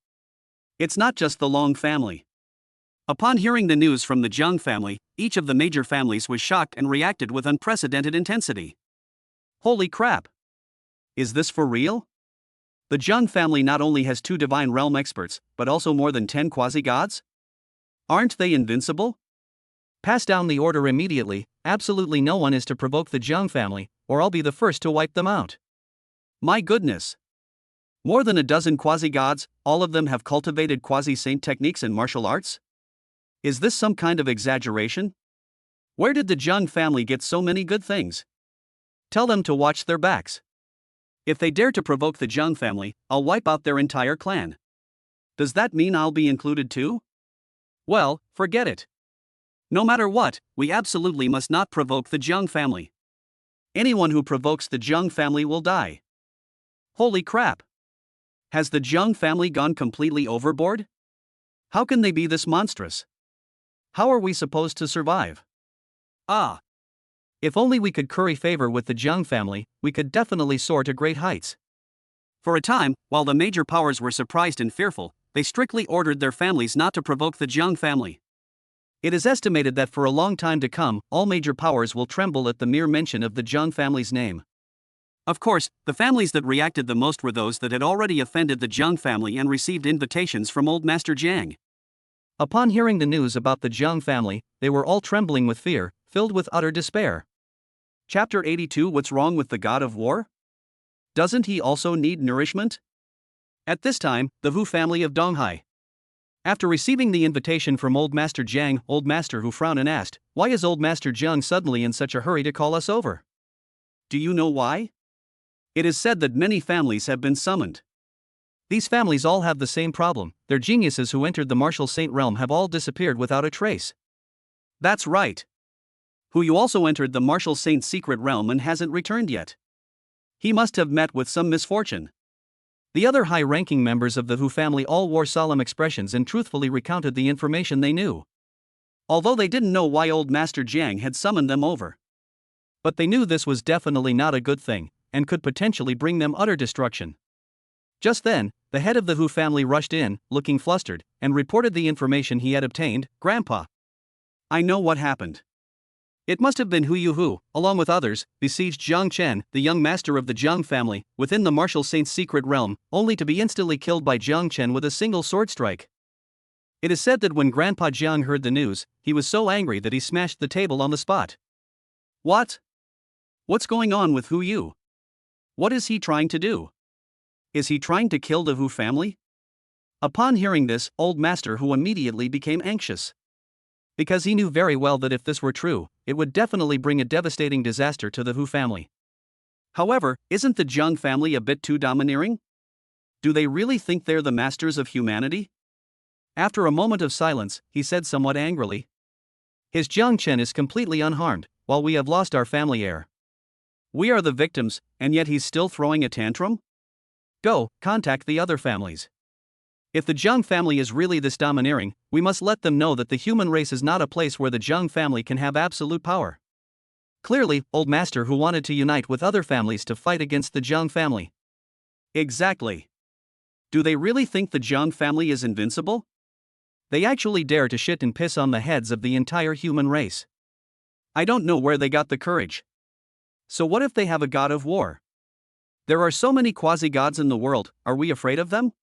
Speaker 1: It's not just the Long family. Upon hearing the news from the Jiang family, each of the major families was shocked and reacted with unprecedented intensity. Holy crap! Is this for real? The Zhang family not only has 2 divine realm experts, but also more than 10 quasi-gods? Aren't they invincible?
Speaker 2: Pass down the order immediately. Absolutely no one is to provoke the Zhang family, or I'll be the first to wipe them out.
Speaker 1: My goodness. More than a dozen quasi-gods, all of them have cultivated quasi-saint techniques and martial arts? Is this some kind of exaggeration? Where did the Zhang family get so many good things? Tell them to watch their backs. If they dare to provoke the Zhang family, I'll wipe out their entire clan. Does that mean I'll be included too? Well, forget it. No matter what, we absolutely must not provoke the Zhang family. Anyone who provokes the Zhang family will die. Holy crap! Has the Zhang family gone completely overboard? How can they be this monstrous? How are we supposed to survive? Ah!
Speaker 2: If only we could curry favor with the Zhang family, we could definitely soar to great heights.
Speaker 1: For a time, while the major powers were surprised and fearful, they strictly ordered their families not to provoke the Zhang family. It is estimated that for a long time to come, all major powers will tremble at the mere mention of the Zhang family's name. Of course, the families that reacted the most were those that had already offended the Zhang family and received invitations from Old Master Jiang.
Speaker 2: Upon hearing the news about the Zhang family, they were all trembling with fear, filled with utter despair.
Speaker 1: Chapter 82. What's wrong with the god of war? Doesn't he also need nourishment? At this time, the Wu family of Donghai. After receiving the invitation from Old Master Jiang, Old Master Hu frowned and asked, "Why is Old Master Jiang suddenly in such a hurry to call us over?" Do you know why? It is said that many families have been summoned.
Speaker 2: These families all have the same problem. Their geniuses who entered the martial saint realm have all disappeared without a trace.
Speaker 1: That's right. Hu also entered the martial saint's secret realm and hasn't returned yet. He must have met with some misfortune.
Speaker 2: The other high-ranking members of the Hu family all wore solemn expressions and truthfully recounted the information they knew.
Speaker 1: Although they didn't know why Old Master Jiang had summoned them over.
Speaker 2: But they knew this was definitely not a good thing, and could potentially bring them utter destruction. Just then, the head of the Hu family rushed in, looking flustered, and reported the information he had obtained. "Grandpa,
Speaker 1: I know what happened. It must have been Hu Yu who, along with others, besieged Jiang Chen, the young master of the Jiang family, within the martial saint's secret realm, only to be instantly killed by Jiang Chen with a single sword strike. It is said that when Grandpa Jiang heard the news, he was so angry that he smashed the table on the spot." What? What's going on with Hu Yu? What is he trying to do? Is he trying to kill the Hu family? Upon hearing this, Old Master Hu immediately became anxious.
Speaker 2: Because he knew very well that if this were true, it would definitely bring a devastating disaster to the Hu family.
Speaker 1: However, isn't the Jiang family a bit too domineering? Do they really think they're the masters of humanity? After a moment of silence, he said somewhat angrily,
Speaker 2: "His Jiang Chen is completely unharmed, while we have lost our family heir.
Speaker 1: We are the victims, and yet he's still throwing a tantrum? Go, contact the other families. If the Jiang family is really this domineering, we must let them know that the human race is not a place where the Jiang family can have absolute power."
Speaker 2: Clearly, Old Master Hu wanted to unite with other families to fight against the Jiang family.
Speaker 1: Exactly. Do they really think the Jiang family is invincible?
Speaker 2: They actually dare to shit and piss on the heads of the entire human race.
Speaker 1: I don't know where they got the courage. So what if they have a god of war? There are so many quasi-gods in the world, are we afraid of them?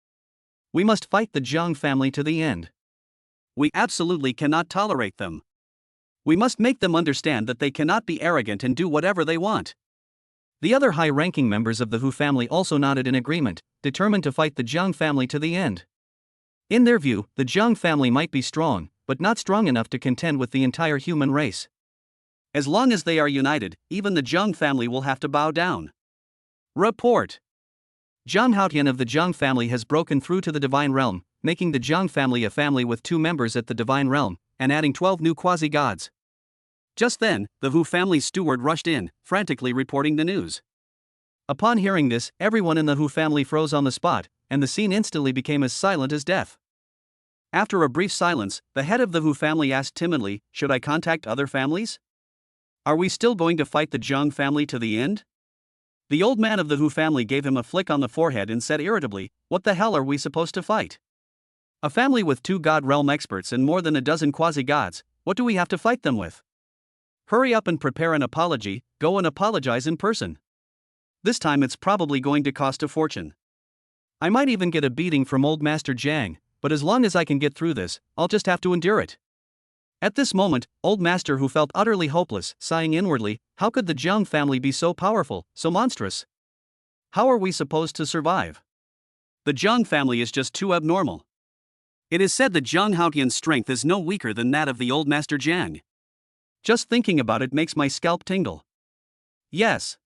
Speaker 2: We must fight the Jiang family to the end.
Speaker 1: We absolutely cannot tolerate them. We must make them understand that they cannot be arrogant and do whatever they want.
Speaker 2: The other high-ranking members of the Hu family also nodded in agreement, determined to fight the Jiang family to the end. In their view, the Jiang family might be strong, but not strong enough to contend with the entire human race.
Speaker 1: As long as they are united, even the Jiang family will have to bow down. Report.
Speaker 2: Zhang Haotian of the Jiang family has broken through to the divine realm, making the Jiang family a family with 2 members at the divine realm, and adding 12 new quasi-gods.
Speaker 1: Just then, the Wu family's steward rushed in, frantically reporting the news.
Speaker 2: Upon hearing this, everyone in the Hu family froze on the spot, and the scene instantly became as silent as death.
Speaker 1: After a brief silence, the head of the Hu family asked timidly, "Should I contact other families? Are we still going to fight the Jiang family to the end?" The old man of the Hu family gave him a flick on the forehead and said irritably, "What the hell are we supposed to fight? A family with 2 god realm experts and more than a dozen quasi-gods, what do we have to fight them with? Hurry up and prepare an apology, go and apologize in person." This time it's probably going to cost a fortune.
Speaker 2: I might even get a beating from old Master Jiang, but as long as I can get through this, I'll just have to endure it. At this moment, old Master, who felt utterly hopeless, sighing inwardly, how could the Jiang family be so powerful, so monstrous? How are we supposed to survive?
Speaker 1: The Jiang family is just too abnormal. It is said that Zhang Haotian's strength is no weaker than that of the old Master Jiang.
Speaker 2: Just thinking about it makes my scalp tingle. Yes.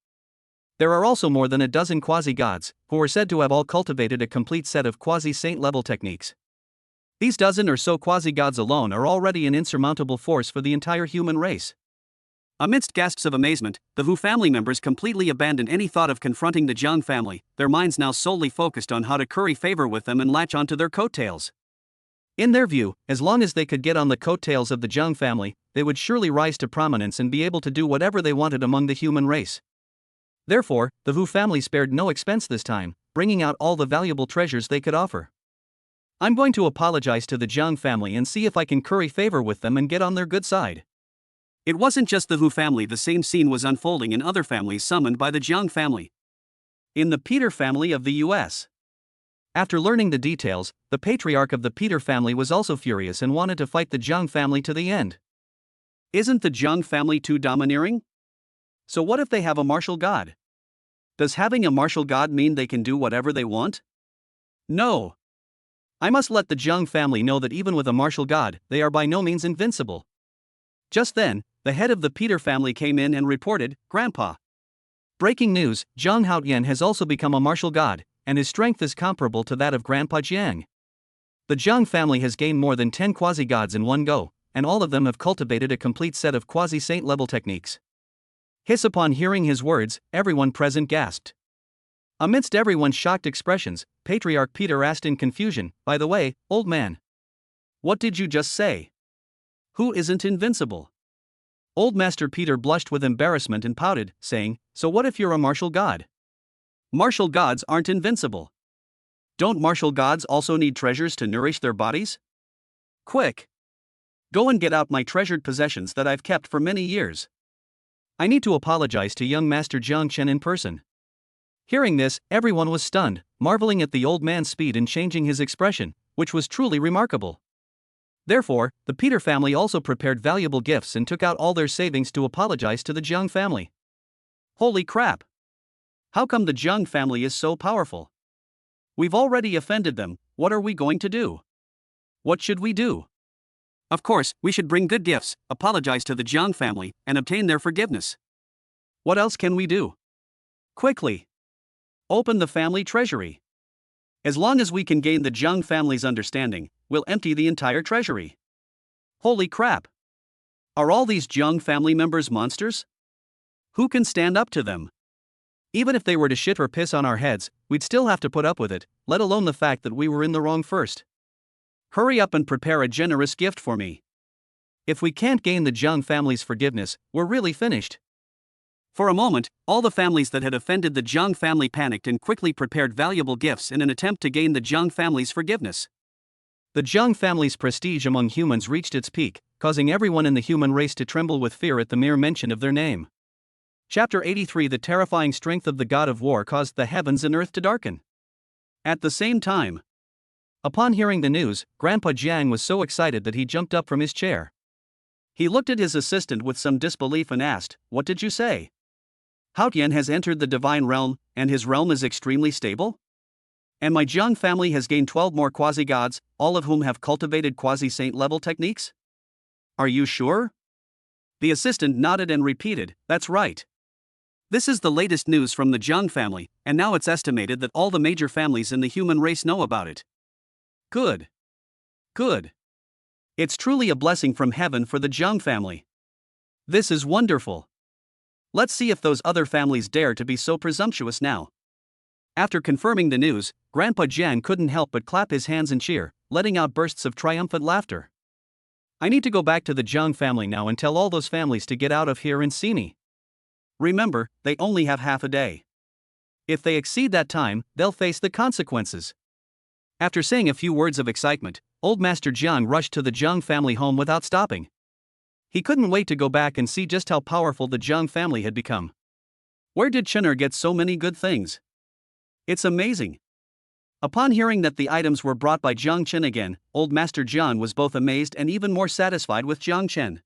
Speaker 2: There are also more than a dozen quasi-gods, who are said to have all cultivated a complete set of quasi-saint level techniques. These dozen or so quasi-gods alone are already an insurmountable force for the entire human race.
Speaker 1: Amidst gasps of amazement, the Wu family members completely abandoned any thought of confronting the Jiang family, their minds now solely focused on how to curry favor with them and latch onto their coattails.
Speaker 2: In their view, as long as they could get on the coattails of the Jiang family, they would surely rise to prominence and be able to do whatever they wanted among the human race. Therefore, the Wu family spared no expense this time, bringing out all the valuable treasures they could offer. I'm going to apologize to the Jiang family and see if I can curry favor with them and get on their good side.
Speaker 1: It wasn't just the Wu family, the same scene was unfolding in other families summoned by the Jiang family. In the Peter family of the US.
Speaker 2: After learning the details, the patriarch of the Peter family was also furious and wanted to fight the Jiang family to the end.
Speaker 1: Isn't the Jiang family too domineering? So what if they have a martial god? Does having a martial god mean they can do whatever they want? No.
Speaker 2: I must let the Jiang family know that even with a martial god, they are by no means invincible. Just then, the head of the Peter family came in and reported, "Grandpa. Breaking news, Zhang Haotian has also become a martial god, and his strength is comparable to that of Grandpa Jiang. The Jiang family has gained more than 10 quasi-gods in one go, and all of them have cultivated a complete set of quasi-saint level techniques." Hiss. Upon hearing his words, everyone present gasped. Amidst everyone's shocked expressions, Patriarch Peter asked in confusion, "By the way, old man,
Speaker 1: what did you just say? Who isn't invincible?"
Speaker 2: Old Master Peter blushed with embarrassment and pouted, saying, "So what if you're a martial god?"
Speaker 1: Martial gods aren't invincible. Don't martial gods also need treasures to nourish their bodies? Quick! Go and get out my treasured possessions that I've kept for many years.
Speaker 2: I need to apologize to young Master Jiang Chen in person. Hearing this, everyone was stunned, marveling at the old man's speed in changing his expression, which was truly remarkable. Therefore, the Peter family also prepared valuable gifts and took out all their savings to apologize to the Jiang family.
Speaker 1: Holy crap! How come the Jiang family is so powerful? We've already offended them, what are we going to do? What should we do? Of course, we should bring good gifts, apologize to the Jiang family, and obtain their forgiveness. What else can we do? Quickly! Open the family treasury. As long as we can gain the Jiang family's understanding, we'll empty the entire treasury. Holy crap! Are all these Jiang family members monsters? Who can stand up to them?
Speaker 2: Even if they were to shit or piss on our heads, we'd still have to put up with it, let alone the fact that we were in the wrong first.
Speaker 1: Hurry up and prepare a generous gift for me.
Speaker 2: If we can't gain the Jiang family's forgiveness, we're really finished.
Speaker 1: For a moment, all the families that had offended the Jiang family panicked and quickly prepared valuable gifts in an attempt to gain the Jiang family's forgiveness.
Speaker 2: The Jiang family's prestige among humans reached its peak, causing everyone in the human race to tremble with fear at the mere mention of their name. Chapter 83. The terrifying strength of the god of war caused the heavens and earth to darken.
Speaker 1: At the same time,
Speaker 2: upon hearing the news, Grandpa Jiang was so excited that he jumped up from his chair.
Speaker 1: He looked at his assistant with some disbelief and asked, "What did you say? Haotian has entered the divine realm, and his realm is extremely stable? And my Jiang family has gained 12 more quasi-gods, all of whom have cultivated quasi-saint level techniques? Are you sure?" The assistant nodded and repeated, "That's right. This is the latest news from the Jiang family, and now it's estimated that all the major families in the human race know about it." Good. Good. It's truly a blessing from heaven for the Jiang family. This is wonderful. Let's see if those other families dare to be so presumptuous now. After confirming the news, Grandpa Jiang couldn't help but clap his hands and cheer, letting out bursts of triumphant laughter. I need to go back to the Jiang family now and tell all those families to get out of here and see me. Remember, they only have half a day. If they exceed that time, they'll face the consequences. After saying a few words of excitement, old Master Jiang rushed to the Jiang family home without stopping. He couldn't wait to go back and see just how powerful the Jiang family had become. Where did Chenner get so many good things? It's amazing. Upon hearing that the items were brought by Jiang Chen again, Old Master Jiang was both amazed and even more satisfied with Jiang Chen.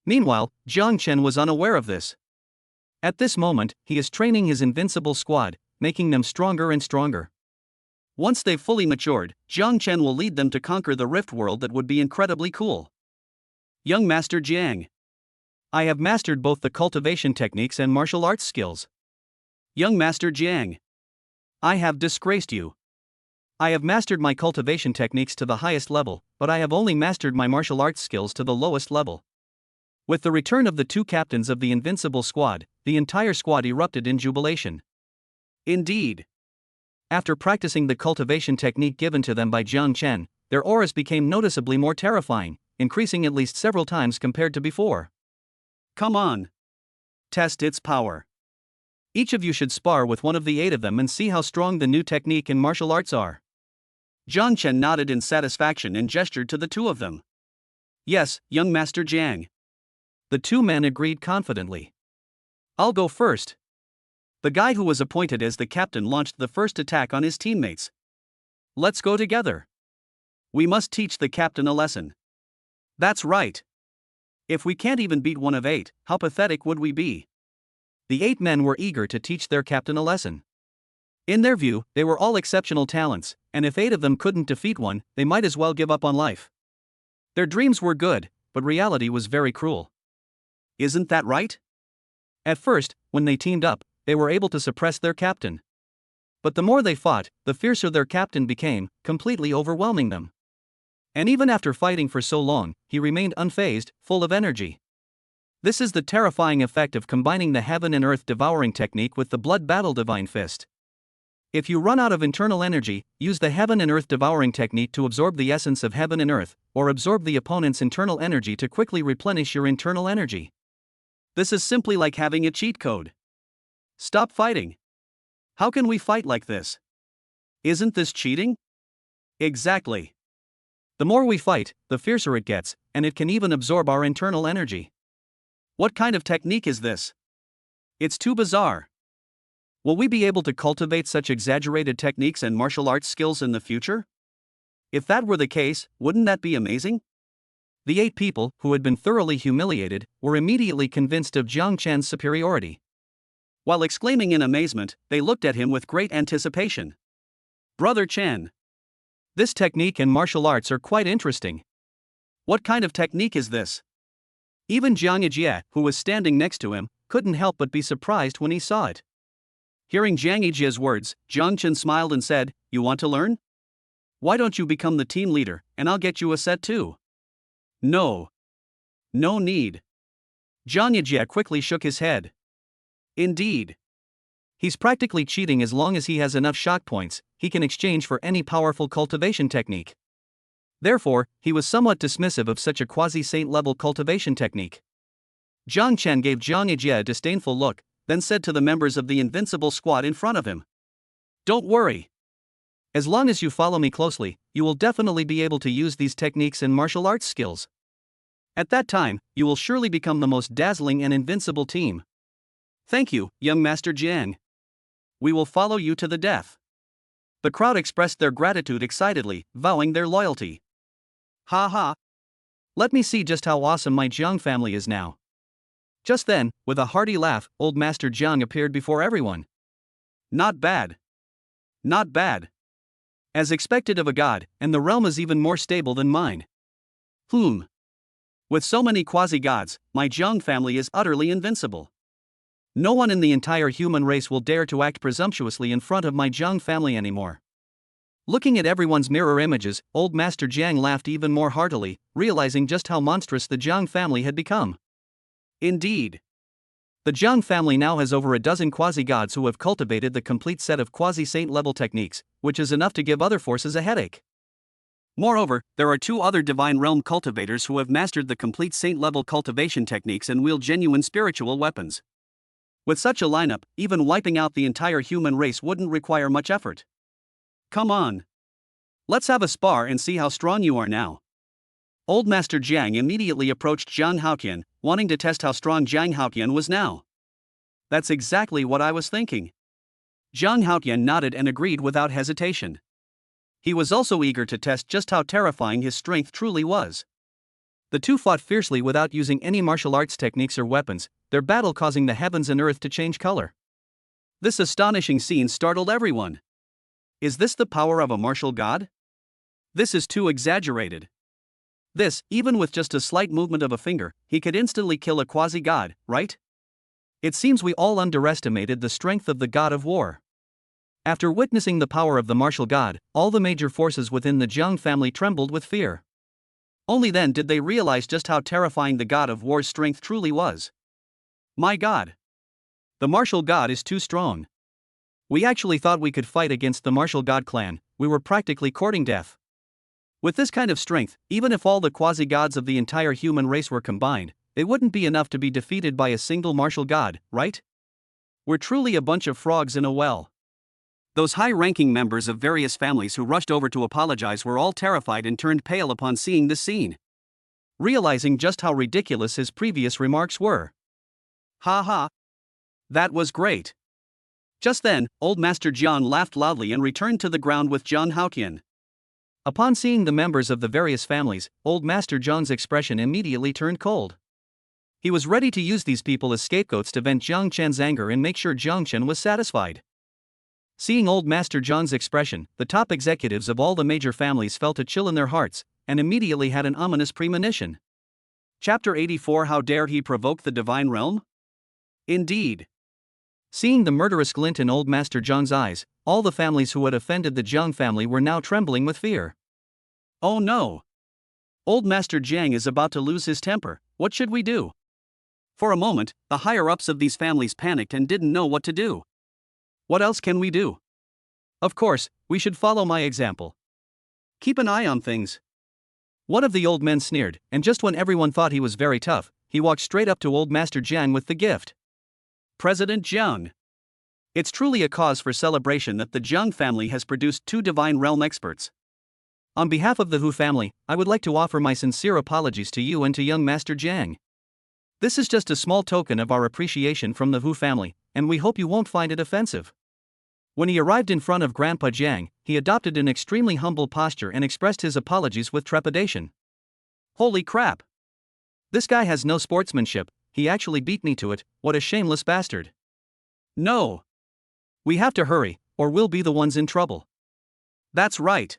Speaker 2: Meanwhile, Jiang Chen was unaware of this. At this moment, he is training his invincible squad, making them stronger and stronger.
Speaker 1: Once they've fully matured, Jiang Chen will lead them to conquer the Rift World. That would be incredibly cool. Young Master Jiang.
Speaker 2: I have mastered both the cultivation techniques and martial arts skills.
Speaker 1: Young Master Jiang.
Speaker 2: I have disgraced you. I have mastered my cultivation techniques to the highest level, but I have only mastered my martial arts skills to the lowest level. With the return of the two captains of the Invincible Squad, the entire squad erupted in jubilation.
Speaker 1: Indeed.
Speaker 2: After practicing the cultivation technique given to them by Jiang Chen, their auras became noticeably more terrifying, increasing at least several times compared to before.
Speaker 1: Come on. Test its power.
Speaker 2: Each of you should spar with one of the 8 of them and see how strong the new technique and martial arts are.
Speaker 1: Jiang Chen nodded in satisfaction and gestured to the 2 of them. Yes, young Master Jiang.
Speaker 2: The 2 men agreed confidently.
Speaker 1: I'll go first. The guy who was appointed as the captain launched the first attack on his teammates. Let's go together. We must teach the captain a lesson. That's right. If we can't even beat one of 8, how pathetic would we be?
Speaker 2: The 8 men were eager to teach their captain a lesson. In their view, they were all exceptional talents, and if 8 of them couldn't defeat one, they might as well give up on life. Their dreams were good, but reality was very cruel.
Speaker 1: Isn't that right?
Speaker 2: At first, when they teamed up, they were able to suppress their captain. But the more they fought, the fiercer their captain became, completely overwhelming them. And even after fighting for so long, he remained unfazed, full of energy. This is the terrifying effect of combining the Heaven and Earth devouring technique with the Blood Battle Divine Fist. If you run out of internal energy, use the Heaven and Earth devouring technique to absorb the essence of Heaven and Earth, or absorb the opponent's internal energy to quickly replenish your internal energy.
Speaker 1: This is simply like having a cheat code. Stop fighting. How can we fight like this? Isn't this cheating? Exactly.
Speaker 2: The more we fight, the fiercer it gets, and it can even absorb our internal energy.
Speaker 1: What kind of technique is this? It's too bizarre. Will we be able to cultivate such exaggerated techniques and martial arts skills in the future? If that were the case, wouldn't that be amazing?
Speaker 2: The 8 people, who had been thoroughly humiliated, were immediately convinced of Jiang Chen's superiority.
Speaker 1: While exclaiming in amazement, they looked at him with great anticipation. Brother Chen.
Speaker 2: This technique and martial arts are quite interesting.
Speaker 1: What kind of technique is this?
Speaker 2: Even Jiang Yijie, who was standing next to him, couldn't help but be surprised when he saw it.
Speaker 1: Hearing Jiang Yijie's words, Jiang Chen smiled and said, "You want to learn? Why don't you become the team leader, and I'll get you a set too?" No. No need.
Speaker 2: Jiang Yijie quickly shook his head.
Speaker 1: Indeed.
Speaker 2: He's practically cheating. As long as he has enough shock points, he can exchange for any powerful cultivation technique. Therefore, he was somewhat dismissive of such a quasi-saint level cultivation technique.
Speaker 1: Jiang Chen gave Jiang Yijie a disdainful look, then said to the members of the Invincible Squad in front of him, "Don't worry.
Speaker 2: As long as you follow me closely, you will definitely be able to use these techniques and martial arts skills. At that time, you will surely become the most dazzling and invincible team."
Speaker 1: Thank you, young Master Jiang. We will follow you to the death. The crowd expressed their gratitude excitedly, vowing their loyalty.
Speaker 2: Ha ha. Let me see just how awesome my Jiang family is now. Just then, with a hearty laugh, Old Master Jiang appeared before everyone.
Speaker 1: Not bad. Not bad. As expected of a god, and the realm is even more stable than mine. With so many quasi-gods, my Jiang family is utterly invincible. No one in the entire human race will dare to act presumptuously in front of my Jiang family anymore. Looking at everyone's mirror images, Old Master Jiang laughed even more heartily, realizing just how monstrous the Jiang family had become. Indeed.
Speaker 2: The Jiang family now has over a dozen quasi-gods who have cultivated the complete set of quasi-saint level techniques, which is enough to give other forces a headache.
Speaker 1: Moreover, there are 2 other divine realm cultivators who have mastered the complete saint level cultivation techniques and wield genuine spiritual weapons. With such a lineup, even wiping out the entire human race wouldn't require much effort. Come on. Let's have a spar and see how strong you are now. Old Master Jiang immediately approached Jiang Haoqian, wanting to test how strong Jiang Haoqian was now. That's exactly what I was thinking. Zhang Haotian nodded and agreed without hesitation. He was also eager to test just how terrifying his strength truly was. The two fought fiercely without using any martial arts techniques or weapons, their battle causing the heavens and earth to change color. This astonishing scene startled everyone. Is this the power of a martial god? This is too exaggerated. This, even with just a slight movement of a finger, he could instantly kill a quasi-god, right? It seems we all underestimated the strength of the god of war. After witnessing the power of the martial god, all the major forces within the Jiang family trembled with fear. Only then did they realize just how terrifying the god of war's strength truly was. My god! The martial god is too strong. We actually thought we could fight against the martial god clan, we were practically courting death. With this kind of strength, even if all the quasi-gods of the entire human race were combined, it wouldn't be enough to be defeated by a single martial god, right? We're truly a bunch of frogs in a well. Those high-ranking members of various families who rushed over to apologize were all terrified and turned pale upon seeing this scene, realizing just how ridiculous his previous remarks were. Ha ha! That was great. Just then, old Master Jiang laughed loudly and returned to the ground with Zhang Haotian. Upon seeing the members of the various families, old Master Jiang's expression immediately turned cold. He was ready to use these people as scapegoats to vent Jiang Chen's anger and make sure Jiang Chen was satisfied. Seeing old Master Jiang's expression, the top executives of all the major families felt a chill in their hearts, and immediately had an ominous premonition. Chapter 84 How dare he provoke the divine realm? Indeed. Seeing the murderous glint in old Master Jiang's eyes, all the families who had offended the Jiang family were now trembling with fear. Oh no! Old Master Jiang is about to lose his temper, what should we do? For a moment, the higher-ups of these families panicked and didn't know what to do. What else can we do? Of course, we should follow my example. Keep an eye on things. One of the old men sneered, and just when everyone thought he was very tough, he walked straight up to old Master Jiang with the gift. President Jiang. It's truly a cause for celebration that the Jiang family has produced two divine realm experts. On behalf of the Hu family, I would like to offer my sincere apologies to you and to young Master Jiang. This is just a small token of our appreciation from the Hu family, and we hope you won't find it offensive. When he arrived in front of Grandpa Jiang, he adopted an extremely humble posture and expressed his apologies with trepidation. Holy crap! This guy has no sportsmanship, he actually beat me to it, what a shameless bastard. No! We have to hurry, or we'll be the ones in trouble. That's right.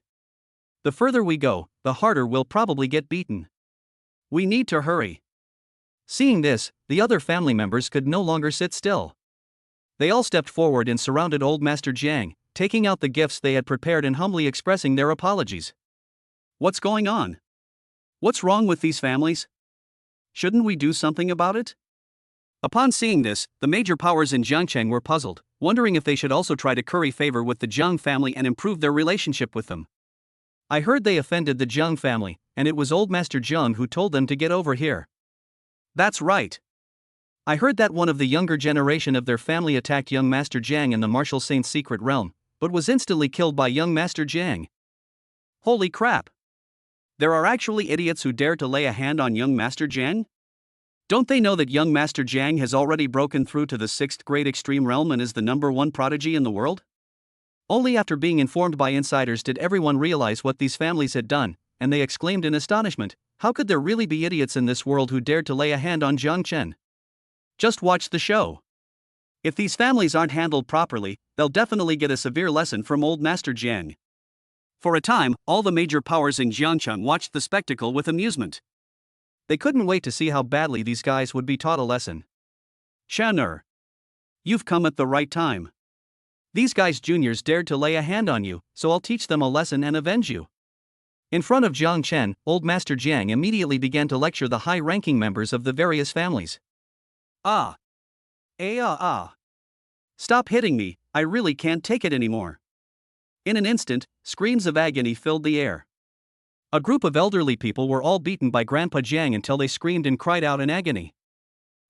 Speaker 1: The further we go, the harder we'll probably get beaten. We need to hurry. Seeing this, the other family members could no longer sit still. They all stepped forward and surrounded old Master Jiang, taking out the gifts they had prepared and humbly expressing their apologies. What's going on? What's wrong with these families? Shouldn't we do something about it? Upon seeing this, the major powers in Jiangcheng were puzzled, wondering if they should also try to curry favor with the Jiang family and improve their relationship with them. I heard they offended the Jiang family, and it was old Master Jiang who told them to get over here. That's right. I heard that one of the younger generation of their family attacked young Master Jiang in the Martial Saint's secret realm, but was instantly killed by young Master Jiang. Holy crap! There are actually idiots who dare to lay a hand on young Master Jiang? Don't they know that young Master Jiang has already broken through to the 6th grade extreme realm and is the #1 prodigy in the world? Only after being informed by insiders did everyone realize what these families had done, and they exclaimed in astonishment, how could there really be idiots in this world who dared to lay a hand on Jiang Chen? Just watch the show. If these families aren't handled properly, they'll definitely get a severe lesson from old Master Jiang. For a time, all the major powers in Jiangcheng watched the spectacle with amusement. They couldn't wait to see how badly these guys would be taught a lesson. Chen, you've come at the right time. These guys juniors dared to lay a hand on you, so I'll teach them a lesson and avenge you. In front of Jiang Chen, old Master Jiang immediately began to lecture the high-ranking members of the various families. Stop hitting me, I really can't take it anymore. In an instant, screams of agony filled the air. A group of elderly people were all beaten by Grandpa Jiang until they screamed and cried out in agony.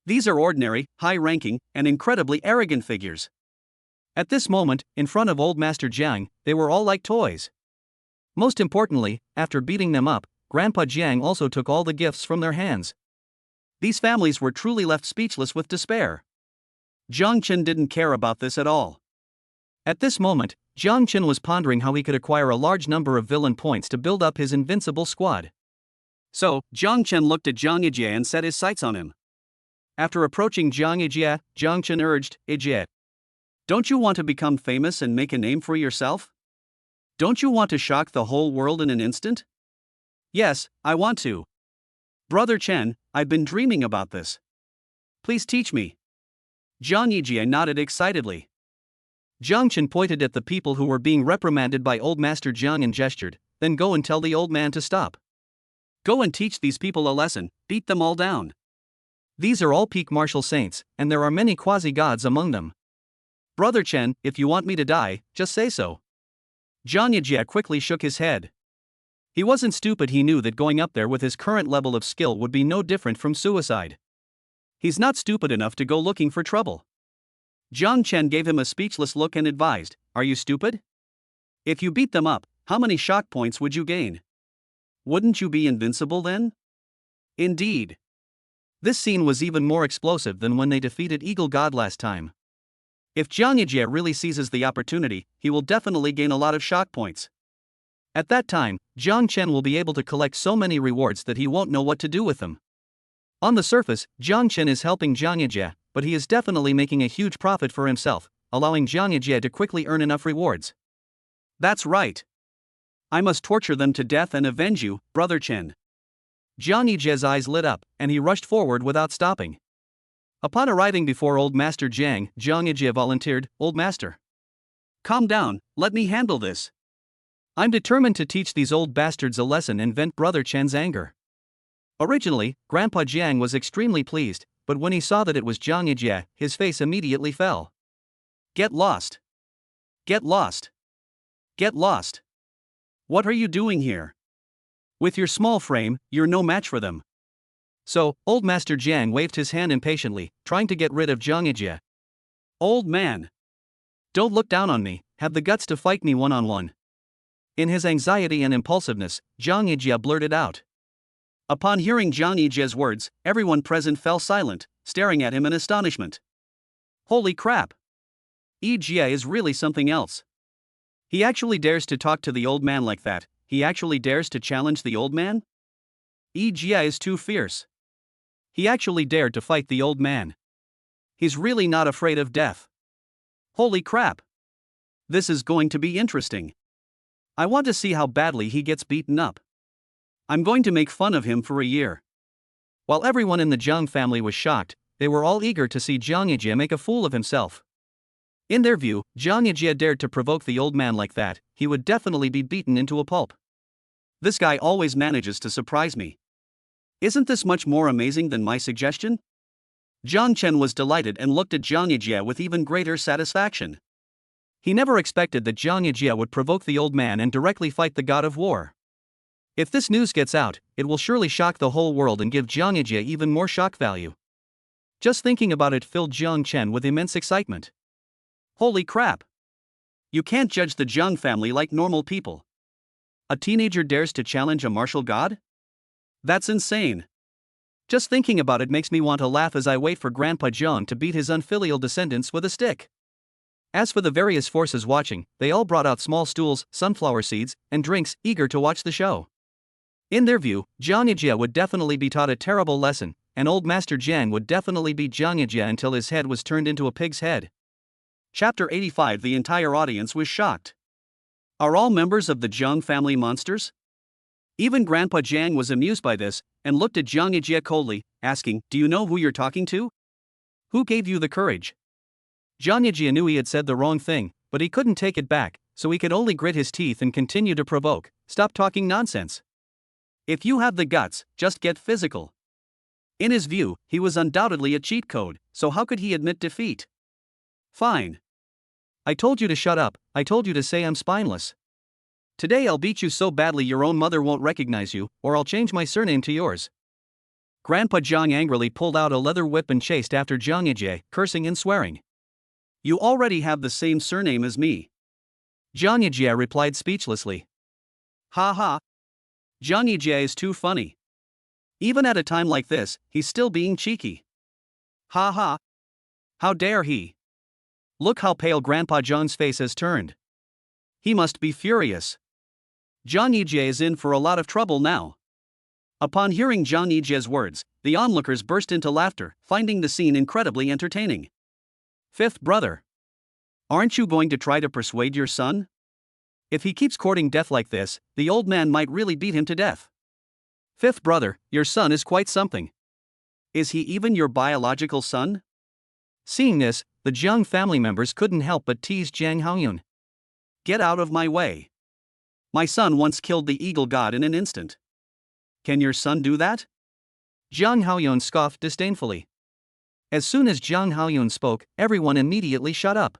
Speaker 1: These are ordinary, high-ranking, and incredibly arrogant figures. At this moment, in front of old Master Jiang, they were all like toys. Most importantly, after beating them up, Grandpa Jiang also took all the gifts from their hands. These families were truly left speechless with despair. Jiang Chen didn't care about this at all.
Speaker 2: At this moment, Jiang Chen was pondering how he could acquire a large number of villain points to build up his invincible squad.
Speaker 1: So, Jiang Chen looked at Jiang Yijie and set his sights on him. After approaching Jiang Yijie, Jiang Chen urged, "Yijie, don't you want to become famous and make a name for yourself? Don't you want to shock the whole world in an instant?" "Yes, I want to. Brother Chen, I've been dreaming about this. Please teach me." Jiang Yijie nodded excitedly.
Speaker 2: Jiang Chen pointed at the people who were being reprimanded by Old Master Jiang and gestured, "Then go and tell the old man to stop.
Speaker 1: Go and teach these people a lesson, beat them all down.
Speaker 2: These are all peak martial saints, and there are many quasi-gods among them.
Speaker 1: Brother Chen, if you want me to die, just say so." Jiang Yijie quickly shook his head. He wasn't stupid, he knew that going up there with his current level of skill would be no different from suicide. He's not stupid enough to go looking for trouble. Jiang Chen gave him a speechless look and advised, "Are you stupid? If you beat them up, how many shock points would you gain? Wouldn't you be invincible then?" Indeed.
Speaker 2: This scene was even more explosive than when they defeated Eagle God last time.
Speaker 1: If Jiang Yijie really seizes the opportunity, he will definitely gain a lot of shock points.
Speaker 2: At that time, Jiang Chen will be able to collect so many rewards that he won't know what to do with them. On the surface, Jiang Chen is helping Jiang Yijie, but he is definitely making a huge profit for himself, allowing Jiang Yijie to quickly earn enough rewards.
Speaker 1: That's right. I must torture them to death and avenge you, Brother Chen.
Speaker 2: Jiang Yijie's eyes lit up, and he rushed forward without stopping. Upon arriving before Old Master Jiang, Jiang Yijie volunteered, "Old Master,
Speaker 1: calm down, let me handle this.
Speaker 2: I'm determined to teach these old bastards a lesson and vent Brother Chen's anger." Originally, Grandpa Jiang was extremely pleased, but when he saw that it was Jiang Yijie, his face immediately fell.
Speaker 1: Get lost. Get lost. Get lost. What are you doing here? With your small frame, you're no match for them.
Speaker 2: So, Old Master Jiang waved his hand impatiently, trying to get rid of Jiang Yijie.
Speaker 1: "Old man.
Speaker 2: Don't look down on me, have the guts to fight me one-on-one." In his anxiety and impulsiveness, Jiang Yijie blurted out.
Speaker 1: Upon hearing Jiang Yijie's words, everyone present fell silent, staring at him in astonishment. Holy crap! Yijie is really something else. He actually dares to talk to the old man like that. He actually dares to challenge the old man? Yijie is too fierce. He actually dared to fight the old man. He's really not afraid of death. Holy crap! This is going to be interesting. I want to see how badly he gets beaten up. I'm going to make fun of him for a year.
Speaker 2: While everyone in the Jiang family was shocked, they were all eager to see Jiang Yijie make a fool of himself. In their view, Jiang Yijie dared to provoke the old man like that, he would definitely be beaten into a pulp.
Speaker 1: This guy always manages to surprise me. Isn't this much more amazing than my suggestion? Jiang Chen was delighted and looked at Jiang Yijie with even greater satisfaction.
Speaker 2: He never expected that Jiang Yijie would provoke the old man and directly fight the god of war. If this news gets out, it will surely shock the whole world and give Jiang Yijie even more shock value. Just thinking about it filled Jiang Chen with immense excitement.
Speaker 1: Holy crap! You can't judge the Jiang family like normal people. A teenager dares to challenge a martial god? That's insane. Just thinking about it makes me want to laugh as I wait for Grandpa Jiang to beat his unfilial descendants with a stick.
Speaker 2: As for the various forces watching, they all brought out small stools, sunflower seeds, and drinks, eager to watch the show. In their view, Jiang Yijie would definitely be taught a terrible lesson, and Old Master Jiang would definitely beat Jiang Yijie until his head was turned into a pig's head.
Speaker 1: Chapter 85. The entire audience was shocked. Are all members of the Jiang family monsters? Even Grandpa Jiang was amused by this, and looked at Jiang Yijie coldly, asking, "Do you know who you're talking to? Who gave you the courage?"
Speaker 2: Jiang Yijie knew he had said the wrong thing, but he couldn't take it back, so he could only grit his teeth and continue to provoke, "Stop talking nonsense.
Speaker 1: If you have the guts, just get physical." In his view, he was undoubtedly a cheat code, so how could he admit defeat? Fine.
Speaker 2: I told you to shut up, I told you to say I'm spineless.
Speaker 1: Today I'll beat you so badly your own mother won't recognize you, or I'll change my surname to yours. Grandpa Jiang angrily pulled out a leather whip and chased after Jiang Yijie, cursing and swearing. You already have the same surname as me.
Speaker 2: Jiang Yijie replied speechlessly.
Speaker 1: Ha ha. Jiang Yijie is too funny. Even at a time like this, he's still being cheeky. Ha ha. How dare he? Look how pale Grandpa Zhang's face has turned. He must be furious. Zhang Yijie is in for a lot of trouble now. Upon hearing Zhang Yijie's words, the onlookers burst into laughter, finding the scene incredibly entertaining. Fifth brother. Aren't you going to try to persuade your son? If he keeps courting death like this, the old man might really beat him to death. Fifth brother, your son is quite something. Is he even your biological son?
Speaker 2: Seeing this, the Jiang family members couldn't help but tease Jiang Haoyun.
Speaker 1: Get out of my way. My son once killed the eagle god in an instant. Can your son do that?
Speaker 2: Jiang Haoyun scoffed disdainfully. As soon as Jiang Haoyun spoke, everyone immediately shut up.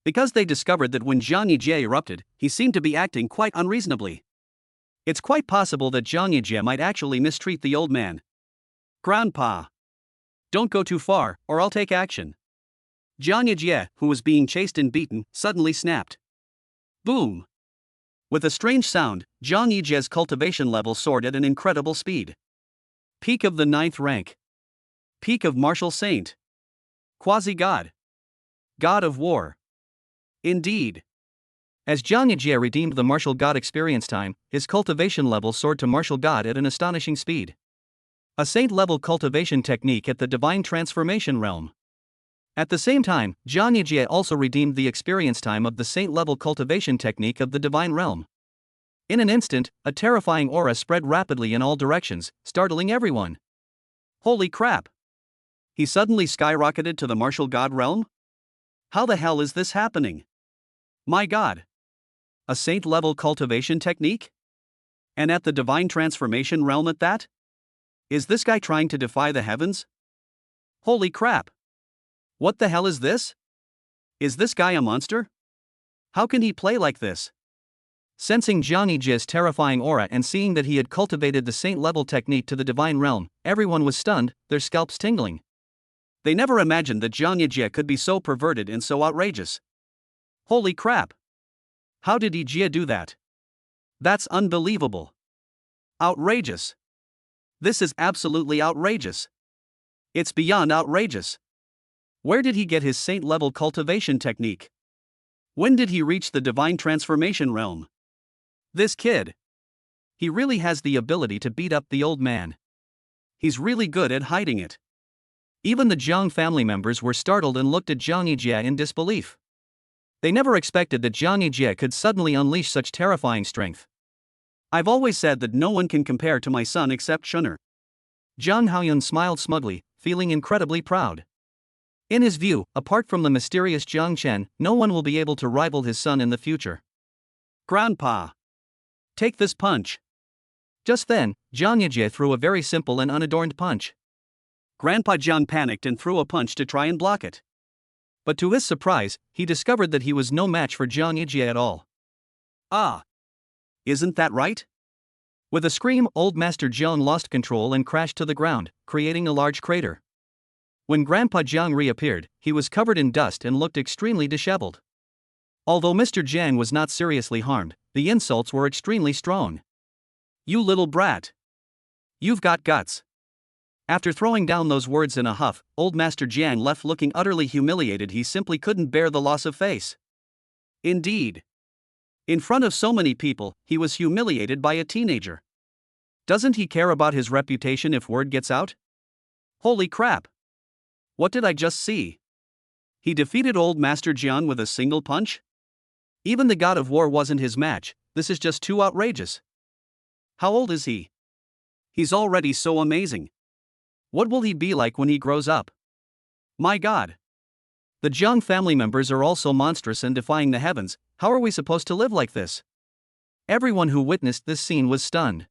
Speaker 1: Because they discovered that when Zhang Yijie erupted, he seemed to be acting quite unreasonably. It's quite possible that Zhang Yijie might actually mistreat the old man. Grandpa. Don't go too far, or I'll take action. Zhang Yijie, who was being chased and beaten, suddenly snapped. Boom! With a strange sound, Zhang Yijie's cultivation level soared at an incredible speed. Peak of the 9th rank. Peak of martial saint. Quasi-god. God of war. Indeed.
Speaker 2: As Zhang Yijie redeemed the martial god experience time, his cultivation level soared to martial god at an astonishing speed. A saint-level cultivation technique at the divine transformation realm. At the same time, Zhang Yijie also redeemed the experience time of the saint-level cultivation technique of the divine realm. In an instant, a terrifying aura spread rapidly in all directions, startling everyone.
Speaker 1: Holy crap! He suddenly skyrocketed to the martial god realm? How the hell is this happening? My god! A saint-level cultivation technique? And at the divine transformation realm at that? Is this guy trying to defy the heavens? Holy crap! What the hell is this? Is this guy a monster? How can he play like this?
Speaker 2: Sensing Zhang Yijie's terrifying aura and seeing that he had cultivated the saint-level technique to the divine realm, everyone was stunned, their scalps tingling.
Speaker 1: They never imagined that Zhang Yijie could be so perverted and so outrageous. Holy crap! How did Yijie do that? That's unbelievable. Outrageous. This is absolutely outrageous. It's beyond outrageous. Where did he get his saint-level cultivation technique? When did he reach the divine transformation realm? This kid. He really has the ability to beat up the old man. He's really good at hiding it.
Speaker 2: Even the Jiang family members were startled and looked at Zhang Yijie in disbelief. They never expected that Zhang Yijie could suddenly unleash such terrifying strength.
Speaker 1: I've always said that no one can compare to my son except Shunner.
Speaker 2: Zhang Haoyun smiled smugly, feeling incredibly proud. In his view, apart from the mysterious Jiang Chen, no one will be able to rival his son in the future.
Speaker 1: Grandpa. Take this punch.
Speaker 2: Just then, Zhang Yijie threw a very simple and unadorned punch.
Speaker 1: Grandpa Zhang panicked and threw a punch to try and block it.
Speaker 2: But to his surprise, he discovered that he was no match for Zhang Yijie at all.
Speaker 1: Ah! Isn't that right?
Speaker 2: With a scream, old Master Jiang lost control and crashed to the ground, creating a large crater. When Grandpa Jiang reappeared, he was covered in dust and looked extremely disheveled. Although Mr. Jiang was not seriously harmed, the insults were extremely strong.
Speaker 1: You little brat! You've got guts! After throwing down those words in a huff, old Master Jiang left looking utterly humiliated. He simply couldn't bear the loss of face. Indeed. In front of so many people, he was humiliated by a teenager. Doesn't he care about his reputation if word gets out? Holy crap! What did I just see? He defeated old Master Jiang with a single punch? Even the god of war wasn't his match. This is just too outrageous. How old is he? He's already so amazing. What will he be like when he grows up? My god! The Jiang family members are also monstrous and defying the heavens. How are we supposed to live like this? Everyone who witnessed this scene was stunned.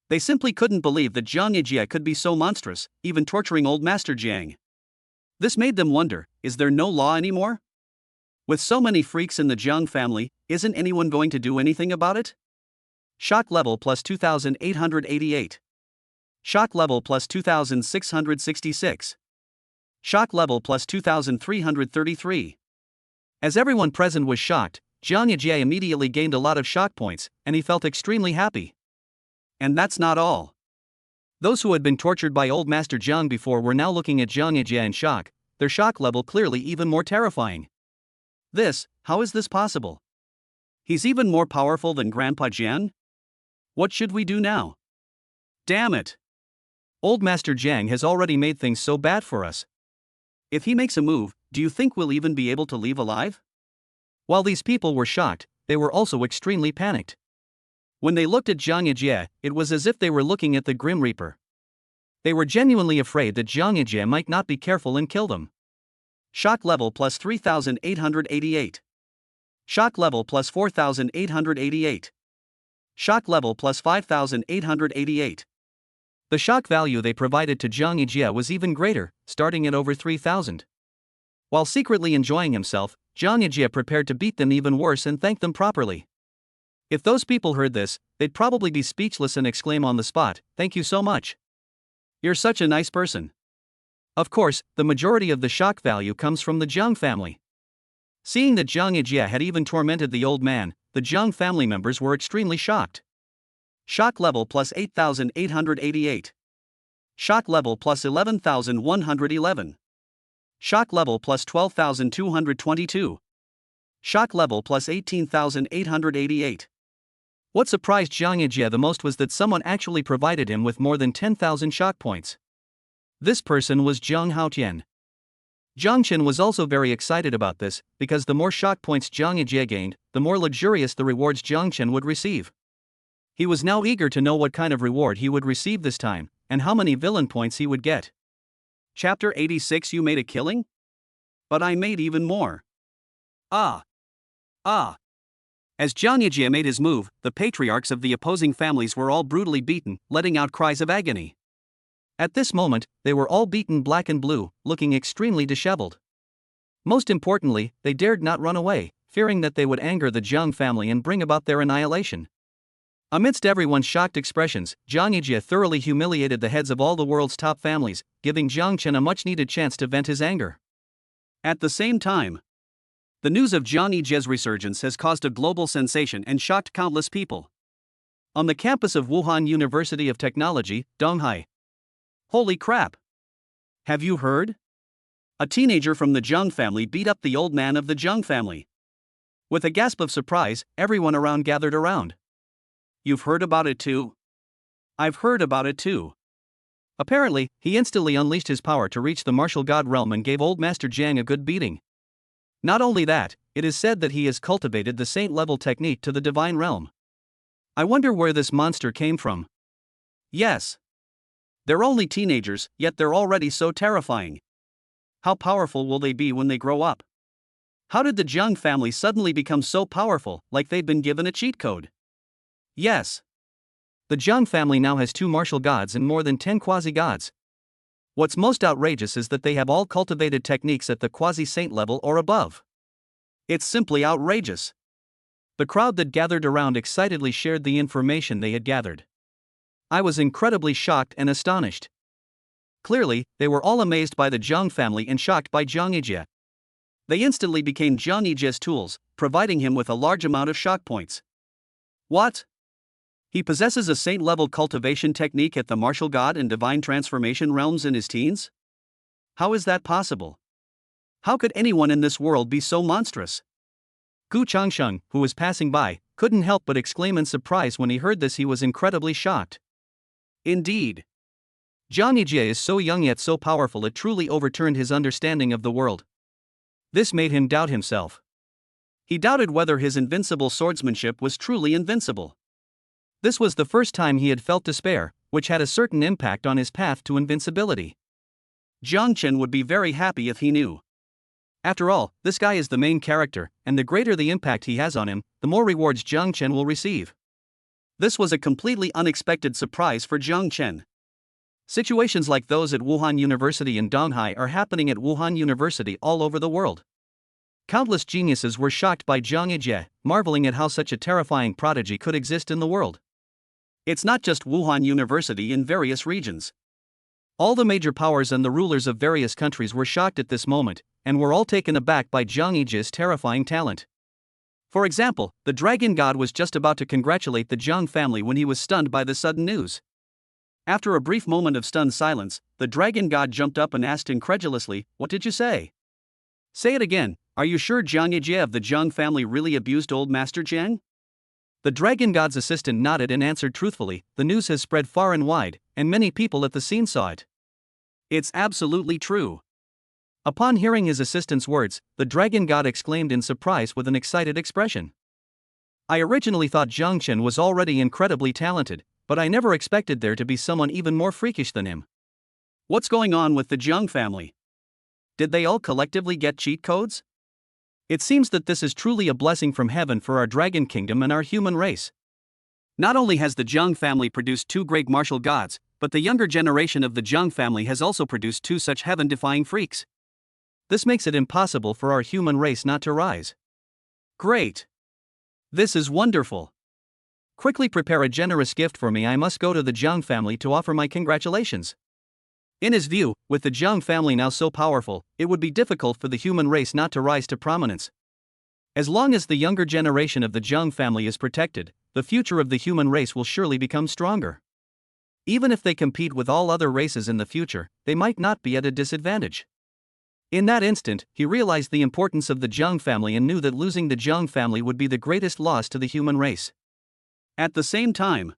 Speaker 1: They simply couldn't believe that Zhang Yijie could be so monstrous, even torturing old Master Jiang. This made them wonder, is there no law anymore? With so many freaks in the Jiang family, isn't anyone going to do anything about it? Shock level plus 2888. Shock level plus 2666. Shock level plus 2333. As everyone present was shocked, Zhang Yijie immediately gained a lot of shock points, and he felt extremely happy. And that's not all. Those who had been tortured by old Master Jiang before were now looking at Zhang Yijie in shock.
Speaker 2: their shock level clearly even more terrifying.
Speaker 1: How is this possible? He's even more powerful than Grandpa Jiang? What should we do now? Damn it!
Speaker 2: Old Master Jiang has already made things so bad for us.
Speaker 1: If he makes a move, do you think we'll even be able to leave alive?
Speaker 2: While these people were shocked, they were also extremely panicked. When they looked at Zhang Yijie, it was as if they were looking at the Grim Reaper. They were genuinely afraid that Zhang Yijie might not be careful and kill them.
Speaker 1: Shock level plus 3,888. Shock level plus 4,888. Shock level plus 5,888.
Speaker 2: The shock value they provided to Zhang Yijie was even greater, starting at over 3,000. While secretly enjoying himself, Zhang Yijie prepared to beat them even worse and thank them properly. If those people heard this, they'd probably be speechless and exclaim on the spot, "Thank you so much.
Speaker 1: You're such a nice person."
Speaker 2: Of course, the majority of the shock value comes from the Zhang family. Seeing that Zhang Yijie had even tormented the old man, the Zhang family members were extremely shocked.
Speaker 1: Shock level plus 8,888. Shock level plus 11,111. Shock level plus 12,222. Shock level plus 18,888.
Speaker 2: What surprised Zhang Yijie the most was that someone actually provided him with more than 10,000 shock points. This person was Zhang Haotian. Zhang Chen was also very excited about this, because the more shock points Zhang Yijie gained, the more luxurious the rewards Zhang Chen would receive. He was now eager to know what kind of reward he would receive this time, and how many villain points he would get.
Speaker 1: Chapter 86. You made a killing? But I made even more. Ah! As Zhang Yijie made his move, the patriarchs of the opposing families were all brutally beaten, letting out cries of agony.
Speaker 2: At this moment, they were all beaten black and blue, looking extremely disheveled. Most importantly, they dared not run away, fearing that they would anger the Zhang family and bring about their annihilation. Amidst everyone's shocked expressions, Zhang Yijie thoroughly humiliated the heads of all the world's top families, giving Zhang Chen a much-needed chance to vent his anger.
Speaker 1: At the same time, the news of Zhang Yijie's resurgence has caused a global sensation and shocked countless people. On the campus of Wuhan University of Technology, Donghai. Holy crap! Have you heard? A teenager from the Zhang family beat up the old man of the Zhang family. With a gasp of surprise, everyone around gathered around. You've heard about it too? I've heard about it too.
Speaker 2: Apparently, he instantly unleashed his power to reach the martial god realm and gave old Master Jiang a good beating. Not only that, it is said that he has cultivated the saint-level technique to the divine realm. I wonder where this monster came from.
Speaker 1: Yes. They're only teenagers, yet they're already so terrifying. How powerful will they be when they grow up? How did the Zhang family suddenly become so powerful, like they'd been given a cheat code? Yes.
Speaker 2: The Zhang family now has 2 martial gods and more than 10 quasi-gods. What's most outrageous is that they have all cultivated techniques at the quasi-saint level or above.
Speaker 1: It's simply outrageous.
Speaker 2: The crowd that gathered around excitedly shared the information they had gathered. I was incredibly shocked and astonished. Clearly, they were all amazed by the Zhang family and shocked by Zhang Yijie.
Speaker 1: They instantly became Zhang Yijie's tools, providing him with a large amount of shock points. What? He possesses a saint-level cultivation technique at the martial god and divine transformation realms in his teens? How is that possible? How could anyone in this world be so monstrous?
Speaker 2: Gu Changsheng, who was passing by, couldn't help but exclaim in surprise when he heard this. He was incredibly shocked.
Speaker 1: Indeed.
Speaker 2: Zhang Yijie is so young yet so powerful it truly overturned his understanding of the world. This made him doubt himself.
Speaker 1: He doubted whether his invincible swordsmanship was truly invincible.
Speaker 2: This was the first time he had felt despair, which had a certain impact on his path to invincibility.
Speaker 1: Zhang Chen would be very happy if he knew.
Speaker 2: After all, this guy is the main character, and the greater the impact he has on him, the more rewards Zhang Chen will receive.
Speaker 1: This was a completely unexpected surprise for Zhang Chen.
Speaker 2: Situations like those at Wuhan University in Donghai are happening at Wuhan University all over the world. Countless geniuses were shocked by Zhang Yijie, marveling at how such a terrifying prodigy could exist in the world.
Speaker 1: It's not just Wuhan University in various regions.
Speaker 2: All the major powers and the rulers of various countries were shocked at this moment, and were all taken aback by Zhang Yijie's terrifying talent. For example, the dragon god was just about to congratulate the Zhang family when he was stunned by the sudden news.
Speaker 1: After a brief moment of stunned silence, the dragon god jumped up and asked incredulously, "What did you say?" "Say it again, are you sure Jiang Yijie of the Jiang family really abused old Master Jiang?" The dragon god's assistant nodded and answered truthfully, "The news has spread far and wide, and many people at the scene saw it. It's absolutely true." Upon hearing his assistant's words, the dragon god exclaimed in surprise with an excited expression. "I originally thought Jiang Chen was already incredibly talented, but I never expected there to be someone even more freakish than him. What's going on with the Jiang family? Did they all collectively get cheat codes? It seems that this is truly a blessing from heaven for our dragon kingdom and our human race. Not only has the Jiang family produced two great martial gods, but the younger generation of the Jiang family has also produced two such heaven-defying freaks. This makes it impossible for our human race not to rise. Great! This is wonderful. Quickly prepare a generous gift for me. I must go to the Jiang family to offer my congratulations." In his view, with the Jiang family now so powerful, it would be difficult for the human race not to rise to prominence. As long as the younger generation of the Jiang family is protected, the future of the human race will surely become stronger. Even if they compete with all other races in the future, they might not be at a disadvantage. In that instant, he realized the importance of the Jiang family and knew that losing the Jiang family would be the greatest loss to the human race. At the same time,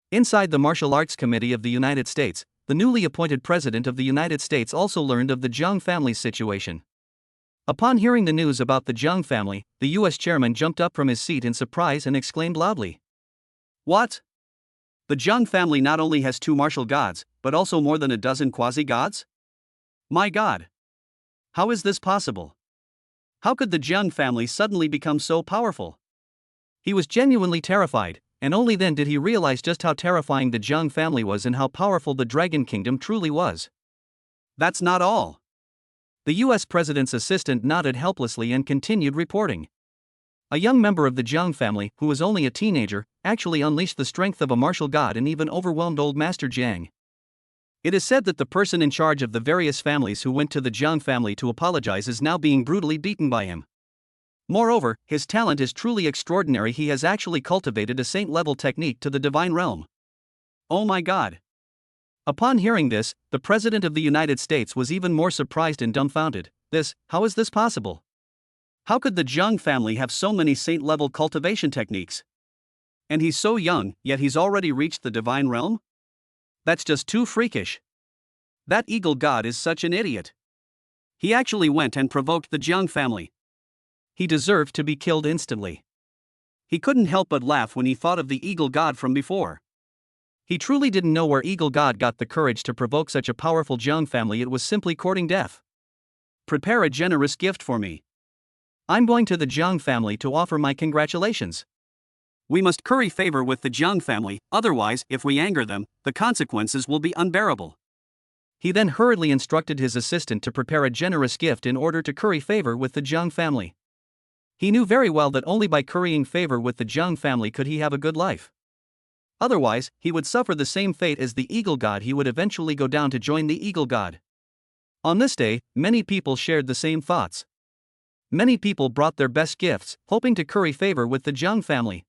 Speaker 1: inside the Martial Arts Committee of the United States, the newly appointed President of the United States also learned of the Jiang family's situation. Upon hearing the news about the Jiang family, the U.S. chairman jumped up from his seat in surprise and exclaimed loudly, "What? The Jiang family not only has two martial gods, but also more than a dozen quasi-gods? My God! How is this possible? How could the Jiang family suddenly become so powerful?" He was genuinely terrified, and only then did he realize just how terrifying the Jiang family was and how powerful the Dragon Kingdom truly was. That's not all. The US president's assistant nodded helplessly and continued reporting. A young member of the Jiang family, who was only a teenager, actually unleashed the strength of a martial god and even overwhelmed old Master Jiang. It is said that the person in charge of the various families who went to the Jiang family to apologize is now being brutally beaten by him. Moreover, his talent is truly extraordinary. He has actually cultivated a saint-level technique to the divine realm. Oh my God! Upon hearing this, the President of the United States was even more surprised and dumbfounded. How is this possible? How could the Jiang family have so many saint-level cultivation techniques? And he's so young, yet he's already reached the divine realm? That's just too freakish. That eagle god is such an idiot. He actually went and provoked the Jiang family. He deserved to be killed instantly. He couldn't help but laugh when he thought of the eagle god from before. He truly didn't know where eagle god got the courage to provoke such a powerful Jiang family. It was simply courting death. Prepare a generous gift for me. I'm going to the Jiang family to offer my congratulations. We must curry favor with the Jiang family, otherwise, if we anger them, the consequences will be unbearable. He then hurriedly instructed his assistant to prepare a generous gift in order to curry favor with the Jiang family. He knew very well that only by currying favor with the Jiang family could he have a good life. Otherwise, he would suffer the same fate as the eagle god. He would eventually go down to join the eagle god. On this day, many people shared the same thoughts. Many people brought their best gifts, hoping to curry favor with the Jiang family.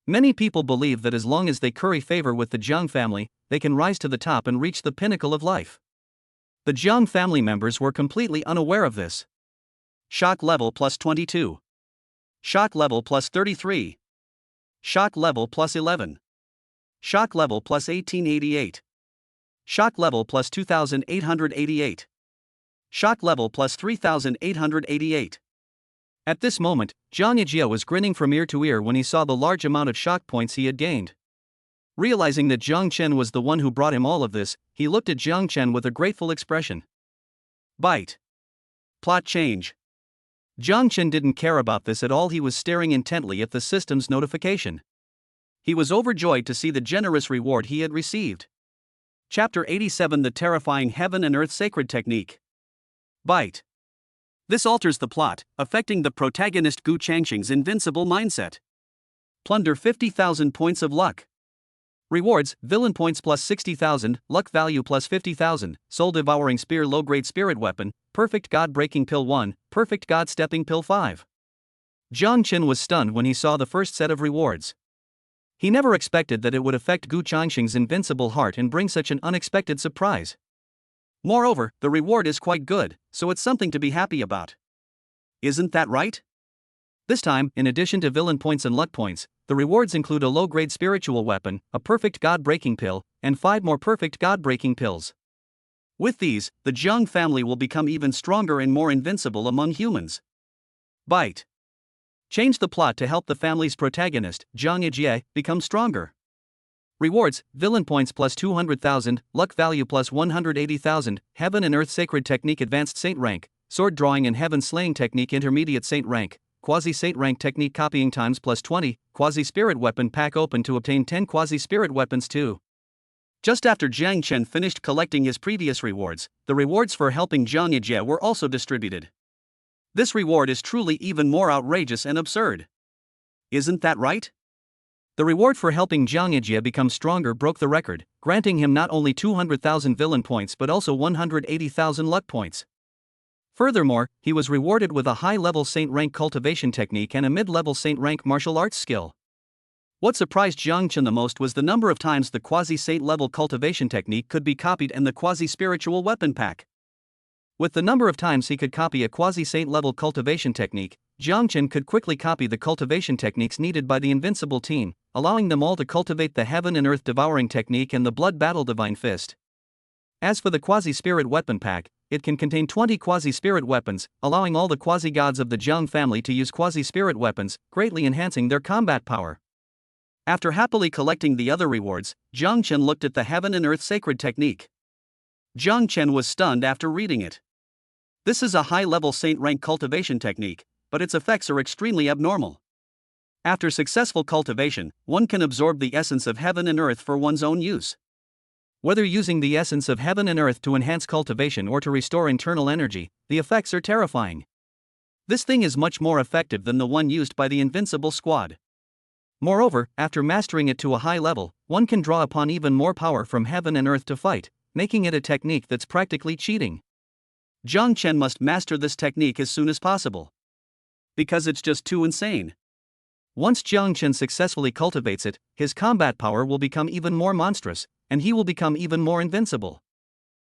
Speaker 1: Many people believe that as long as they curry favor with the Jiang family, they can rise to the top and reach the pinnacle of life. The Jiang family members were completely unaware of this. Shock level plus 22. Shock level plus 33. Shock level plus 11. Shock level plus 1888. Shock level plus 2888. Shock level plus 3888. At this moment, Jiang Yijie was grinning from ear to ear when he saw the large amount of shock points he had gained. Realizing that Jiang Chen was the one who brought him all of this, he looked at Jiang Chen with a grateful expression. Bite. Plot change. Jiang Chen didn't care about this at all. He was staring intently at the system's notification. He was overjoyed to see the generous reward he had received. Chapter 87: The Terrifying Heaven and Earth Sacred Technique. Bite. This alters the plot, affecting the protagonist Gu Changxing's invincible mindset. Plunder 50,000 points of luck. Rewards: Villain points plus 60,000, Luck value plus 50,000, Soul Devouring Spear low-grade spirit weapon, Perfect God Breaking Pill 1, Perfect God Stepping Pill 5. Jiang Chen was stunned when he saw the first set of rewards.
Speaker 2: He never expected that it would affect Gu Changxing's invincible heart and bring such an unexpected surprise.
Speaker 1: Moreover, the reward is quite good, so it's something to be happy about. Isn't that right?
Speaker 2: This time, in addition to villain points and luck points, the rewards include a low-grade spiritual weapon, a perfect god-breaking pill, and 5 more perfect god-breaking pills.
Speaker 1: With these, the Jiang family will become even stronger and more invincible among humans. Bite. Change the plot to help the family's protagonist, Jiang Yijie, become stronger.
Speaker 2: Rewards: villain points plus 200,000, luck value plus 180,000, heaven and earth sacred technique advanced saint rank, sword drawing and heaven slaying technique intermediate saint rank, quasi-saint rank technique copying times plus 20, quasi-spirit weapon pack open to obtain 10 quasi-spirit weapons too.
Speaker 1: Just after Jiang Chen finished collecting his previous rewards, the rewards for helping Jiang Yijie were also distributed. This reward is truly even more outrageous and absurd. Isn't that right?
Speaker 2: The reward for helping Jiang Yijie become stronger broke the record, granting him not only 200,000 villain points but also 180,000 luck points. Furthermore, he was rewarded with a high-level saint rank cultivation technique and a mid-level saint rank martial arts skill.
Speaker 1: What surprised Jiang Chen the most was the number of times the quasi-saint level cultivation technique could be copied and the quasi-spiritual weapon pack.
Speaker 2: With the number of times he could copy a quasi-saint level cultivation technique, Jiang Chen could quickly copy the cultivation techniques needed by the invincible team, allowing them all to cultivate the heaven and earth devouring technique and the blood battle divine fist. As for the quasi-spirit weapon pack, it can contain 20 quasi-spirit weapons, allowing all the quasi-gods of the Jiang family to use quasi-spirit weapons, greatly enhancing their combat power.
Speaker 1: After happily collecting the other rewards, Jiang Chen looked at the heaven and earth sacred technique. Jiang Chen was stunned after reading it. This is a high-level saint rank cultivation technique, but its effects are extremely abnormal. After successful cultivation, one can absorb the essence of heaven and earth for one's own use.
Speaker 2: Whether using the essence of heaven and earth to enhance cultivation or to restore internal energy, the effects are terrifying.
Speaker 1: This thing is much more effective than the one used by the Invincible Squad.
Speaker 2: Moreover, after mastering it to a high level, one can draw upon even more power from heaven and earth to fight, making it a technique that's practically cheating.
Speaker 1: Jiang Chen must master this technique as soon as possible. Because it's just too insane.
Speaker 2: Once Jiang Chen successfully cultivates it, his combat power will become even more monstrous, and he will become even more invincible.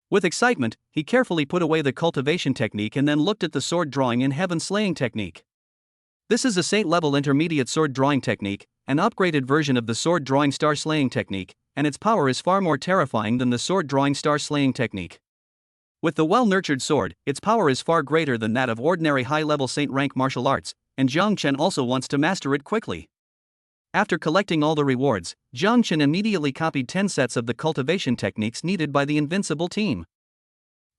Speaker 2: With excitement, he carefully put away the cultivation technique and then looked at the sword drawing and heaven slaying technique. This is a saint-level intermediate sword drawing technique, an upgraded version of the sword drawing star slaying technique, and its power is far more terrifying than the sword drawing star slaying technique. With the well-nurtured sword, its power is far greater than that of ordinary high-level saint rank martial arts, and Jiang Chen also wants to master it quickly. After collecting all the rewards, Jiang Chen immediately copied 10 sets of the cultivation techniques needed by the Invincible team.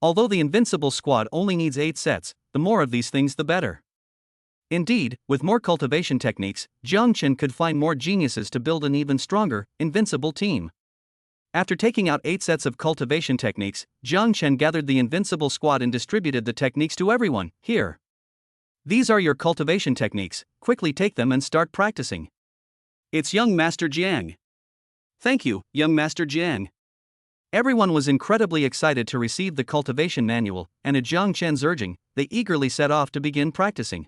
Speaker 2: Although the Invincible Squad only needs 8 sets, the more of these things the better. Indeed, with more cultivation techniques, Jiang Chen could find more geniuses to build an even stronger, invincible team. After taking out 8 sets of cultivation techniques, Jiang Chen gathered the Invincible Squad and distributed the techniques to everyone. Here. These are your cultivation techniques, quickly take them and start practicing.
Speaker 1: It's young Master Jiang.
Speaker 2: Thank you, young Master Jiang. Everyone was incredibly excited to receive the cultivation manual, and at Jiang Chen's urging, they eagerly set off to begin practicing.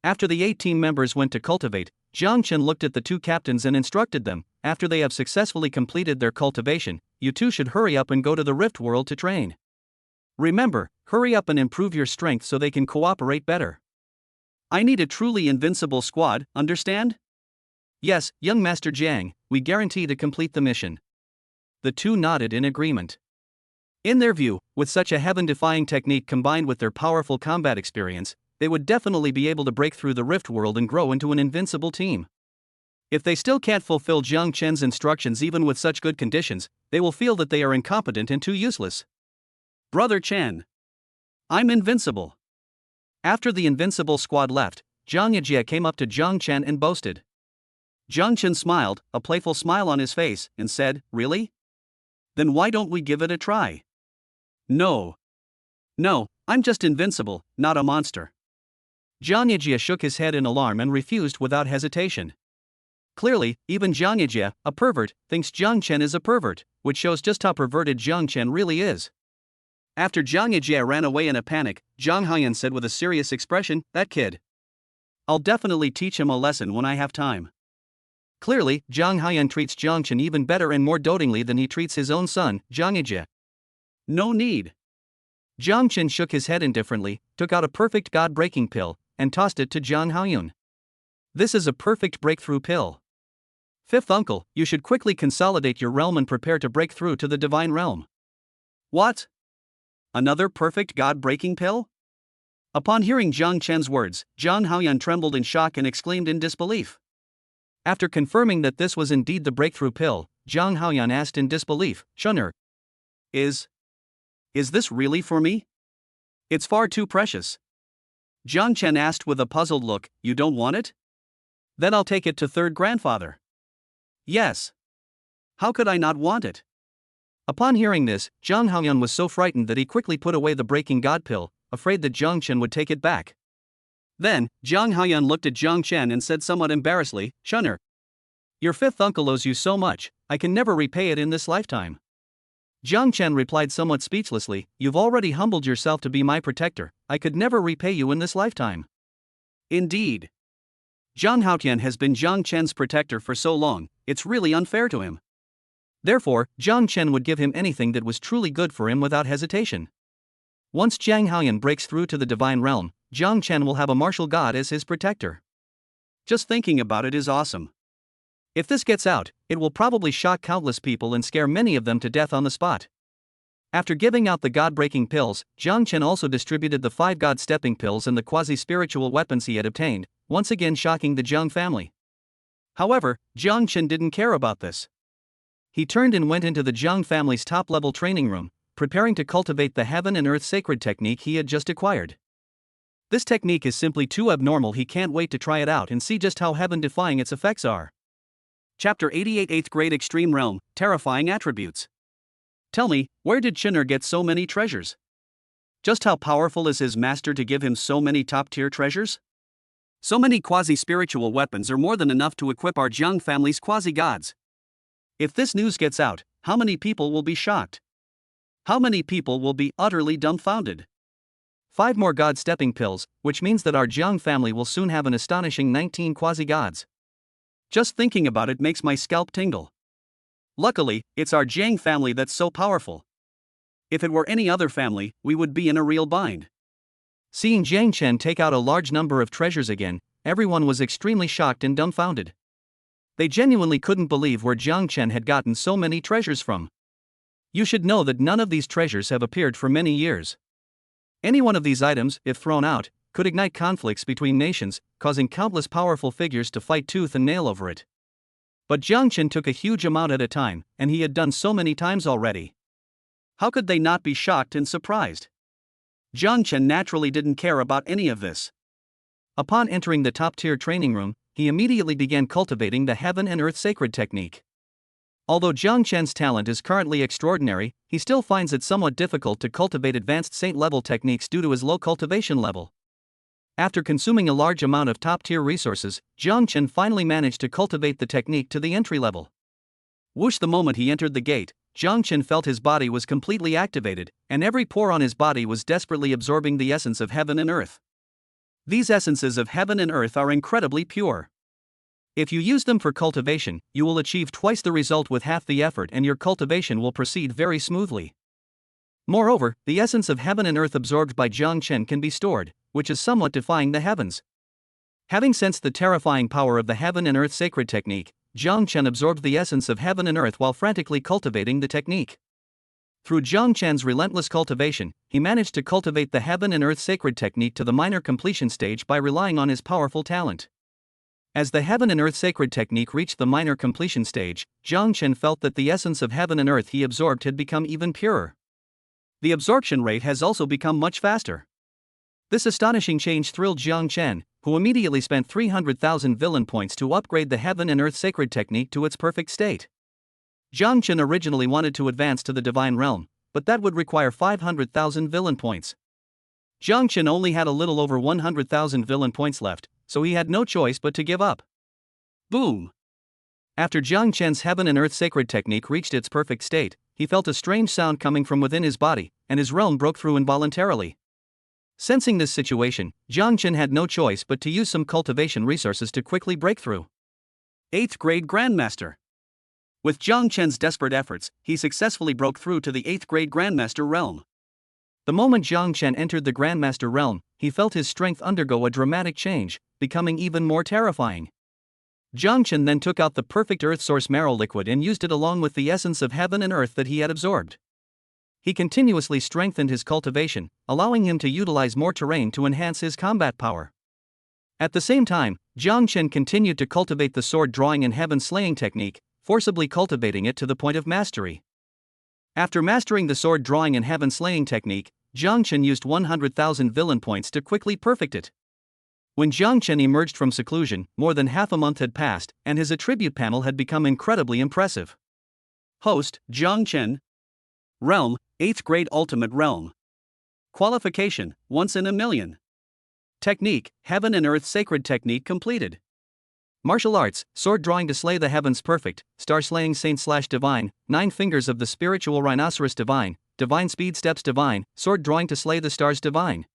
Speaker 2: After the 8 team members went to cultivate, Jiang Chen looked at the 2 captains and instructed them, after they have successfully completed their cultivation, you 2 should hurry up and go to the Rift World to train. Remember, hurry up and improve your strength so they can cooperate better.
Speaker 1: I need a truly invincible squad, understand?
Speaker 2: Yes, young Master Jiang, we guarantee to complete the mission. The 2 nodded in agreement. In their view, with such a heaven-defying technique combined with their powerful combat experience, they would definitely be able to break through the Rift World and grow into an invincible team. If they still can't fulfill Jiang Chen's instructions even with such good conditions, they will feel that they are incompetent and too useless.
Speaker 1: Brother Chen. I'm invincible.
Speaker 2: After the Invincible Squad left, Jiang Yijie came up to Jiang Chen and boasted.
Speaker 1: Jiang Chen smiled, a playful smile on his face, and said, "Really? Then why don't we give it a try?" No, I'm just invincible, not a monster.
Speaker 2: Jiang Yijie shook his head in alarm and refused without hesitation. Clearly, even Jiang Yijie, a pervert, thinks Jiang Chen is a pervert, which shows just how perverted Jiang Chen really is. After Jiang Yijie ran away in a panic, Jiang Haiyan said with a serious expression, "That kid. I'll definitely teach him a lesson when I have time." Clearly, Zhang Haoyan treats Jiang Chen even better and more dotingly than he treats his own son, Jiang Yijie.
Speaker 1: No need.
Speaker 2: Jiang Chen shook his head indifferently, took out a perfect god-breaking pill, and tossed it to Zhang Haoyan. This is a perfect breakthrough pill. Fifth uncle, you should quickly consolidate your realm and prepare to break through to the divine realm.
Speaker 1: What? Another perfect god-breaking pill? Upon hearing Jiang Chen's words, Zhang Haoyan trembled in shock and exclaimed in disbelief.
Speaker 2: After confirming that this was indeed the breakthrough pill, Zhang Haoyan asked in disbelief, Shunner,
Speaker 1: Is this really for me? It's far too precious. Jiang Chen asked with a puzzled look, You don't want it? Then I'll take it to third grandfather. Yes. How could I not want it?
Speaker 2: Upon hearing this, Zhang Haoyan was so frightened that he quickly put away the breaking god pill, afraid that Jiang Chen would take it back.
Speaker 1: Then, Zhang Haoyan looked at Jiang Chen and said somewhat embarrassedly, Shunner, your fifth uncle owes you so much, I can never repay it in this lifetime.
Speaker 2: Jiang Chen replied somewhat speechlessly, You've already humbled yourself to be my protector, I could never repay you in this lifetime.
Speaker 1: Indeed. Zhang Haoyan has been Jiang Chen's protector for so long, it's really unfair to him.
Speaker 2: Therefore, Jiang Chen would give him anything that was truly good for him without hesitation. Once Zhang Haoyan breaks through to the divine realm, Jiang Chen will have a martial god as his protector.
Speaker 1: Just thinking about it is awesome.
Speaker 2: If this gets out, it will probably shock countless people and scare many of them to death on the spot. After giving out the god-breaking pills, Jiang Chen also distributed the 5 god-stepping pills and the quasi-spiritual weapons he had obtained, once again shocking the Jiang family. However, Jiang Chen didn't care about this. He turned and went into the Jiang family's top-level training room, preparing to cultivate the heaven and earth sacred technique he had just acquired. This technique is simply too abnormal, he can't wait to try it out and see just how heaven-defying its effects are.
Speaker 1: Chapter 88 8th Grade Extreme Realm, Terrifying Attributes. Tell me, where did Chinner get so many treasures? Just how powerful is his master to give him so many top-tier treasures? So many quasi-spiritual weapons are more than enough to equip our Jiang family's quasi-gods. If this news gets out, how many people will be shocked? How many people will be utterly dumbfounded?
Speaker 2: 5 more god-stepping pills, which means that our Jiang family will soon have an astonishing 19 quasi-gods.
Speaker 1: Just thinking about it makes my scalp tingle. Luckily, it's our Jiang family that's so powerful. If it were any other family, we would be in a real bind.
Speaker 2: Seeing Jiang Chen take out a large number of treasures again, everyone was extremely shocked and dumbfounded. They genuinely couldn't believe where Jiang Chen had gotten so many treasures from. You should know that none of these treasures have appeared for many years. Any one of these items, if thrown out, could ignite conflicts between nations, causing countless powerful figures to fight tooth and nail over it. But Jiang Chen took a huge amount at a time, and he had done so many times already.
Speaker 1: How could they not be shocked and surprised? Jiang Chen naturally didn't care about any of this.
Speaker 2: Upon entering the top-tier training room, he immediately began cultivating the heaven and earth sacred technique. Although Jiang Chen's talent is currently extraordinary, he still finds it somewhat difficult to cultivate advanced saint-level techniques due to his low cultivation level. After consuming a large amount of top-tier resources, Jiang Chen finally managed to cultivate the technique to the entry level.
Speaker 1: Whoosh! The moment he entered the gate, Jiang Chen felt his body was completely activated, and every pore on his body was desperately absorbing the essence of heaven and earth. These essences of heaven and earth are incredibly pure. If you use them for cultivation, you will achieve twice the result with half the effort, and your cultivation will proceed very smoothly. Moreover, the essence of heaven and earth absorbed by Jiang Chen can be stored, which is somewhat defying the heavens. Having sensed the terrifying power of the heaven and earth sacred technique, Jiang Chen absorbed the essence of heaven and earth while frantically cultivating the technique. Through Jiang Chen's relentless cultivation, he managed to cultivate the heaven and earth sacred technique to the minor completion stage by relying on his powerful talent. As the heaven and earth sacred technique reached the minor completion stage, Jiang Chen felt that the essence of heaven and earth he absorbed had become even purer. The absorption rate has also become much faster. This astonishing change thrilled Jiang Chen, who immediately spent 300,000 villain points to upgrade the heaven and earth sacred technique to its perfect state. Jiang Chen originally wanted to advance to the divine realm, but that would require 500,000 villain points. Jiang Chen only had a little over 100,000 villain points left, so he had no choice but to give up. Boom! After Jiang Chen's heaven and earth sacred technique reached its perfect state, he felt a strange sound coming from within his body, and his realm broke through involuntarily. Sensing this situation, Jiang Chen had no choice but to use some cultivation resources to quickly break through. 8th grade Grandmaster. With Jiang Chen's desperate efforts, he successfully broke through to the 8th grade Grandmaster realm.
Speaker 2: The moment Jiang Chen entered the Grandmaster realm, he felt his strength undergo a dramatic change, becoming even more terrifying. Jiang Chen then took out the perfect earth source marrow liquid and used it along with the essence of heaven and earth that he had absorbed. He continuously strengthened his cultivation, allowing him to utilize more terrain to enhance his combat power. At the same time, Jiang Chen continued to cultivate the sword drawing and heaven slaying technique, forcibly cultivating it to the point of mastery. After mastering the sword drawing and heaven slaying technique, Jiang Chen used 100,000 villain points to quickly perfect it. When Jiang Chen emerged from seclusion, more than half a month had passed, and his attribute panel had become incredibly impressive.
Speaker 1: Host, Jiang Chen. Realm, 8th grade Ultimate Realm. Qualification, once in a million. Technique, Heaven and Earth Sacred Technique completed.
Speaker 2: Martial arts, sword drawing to slay the heavens perfect, star slaying saint/divine, 9 fingers of the spiritual rhinoceros divine, divine speed steps divine, sword drawing to slay the stars divine.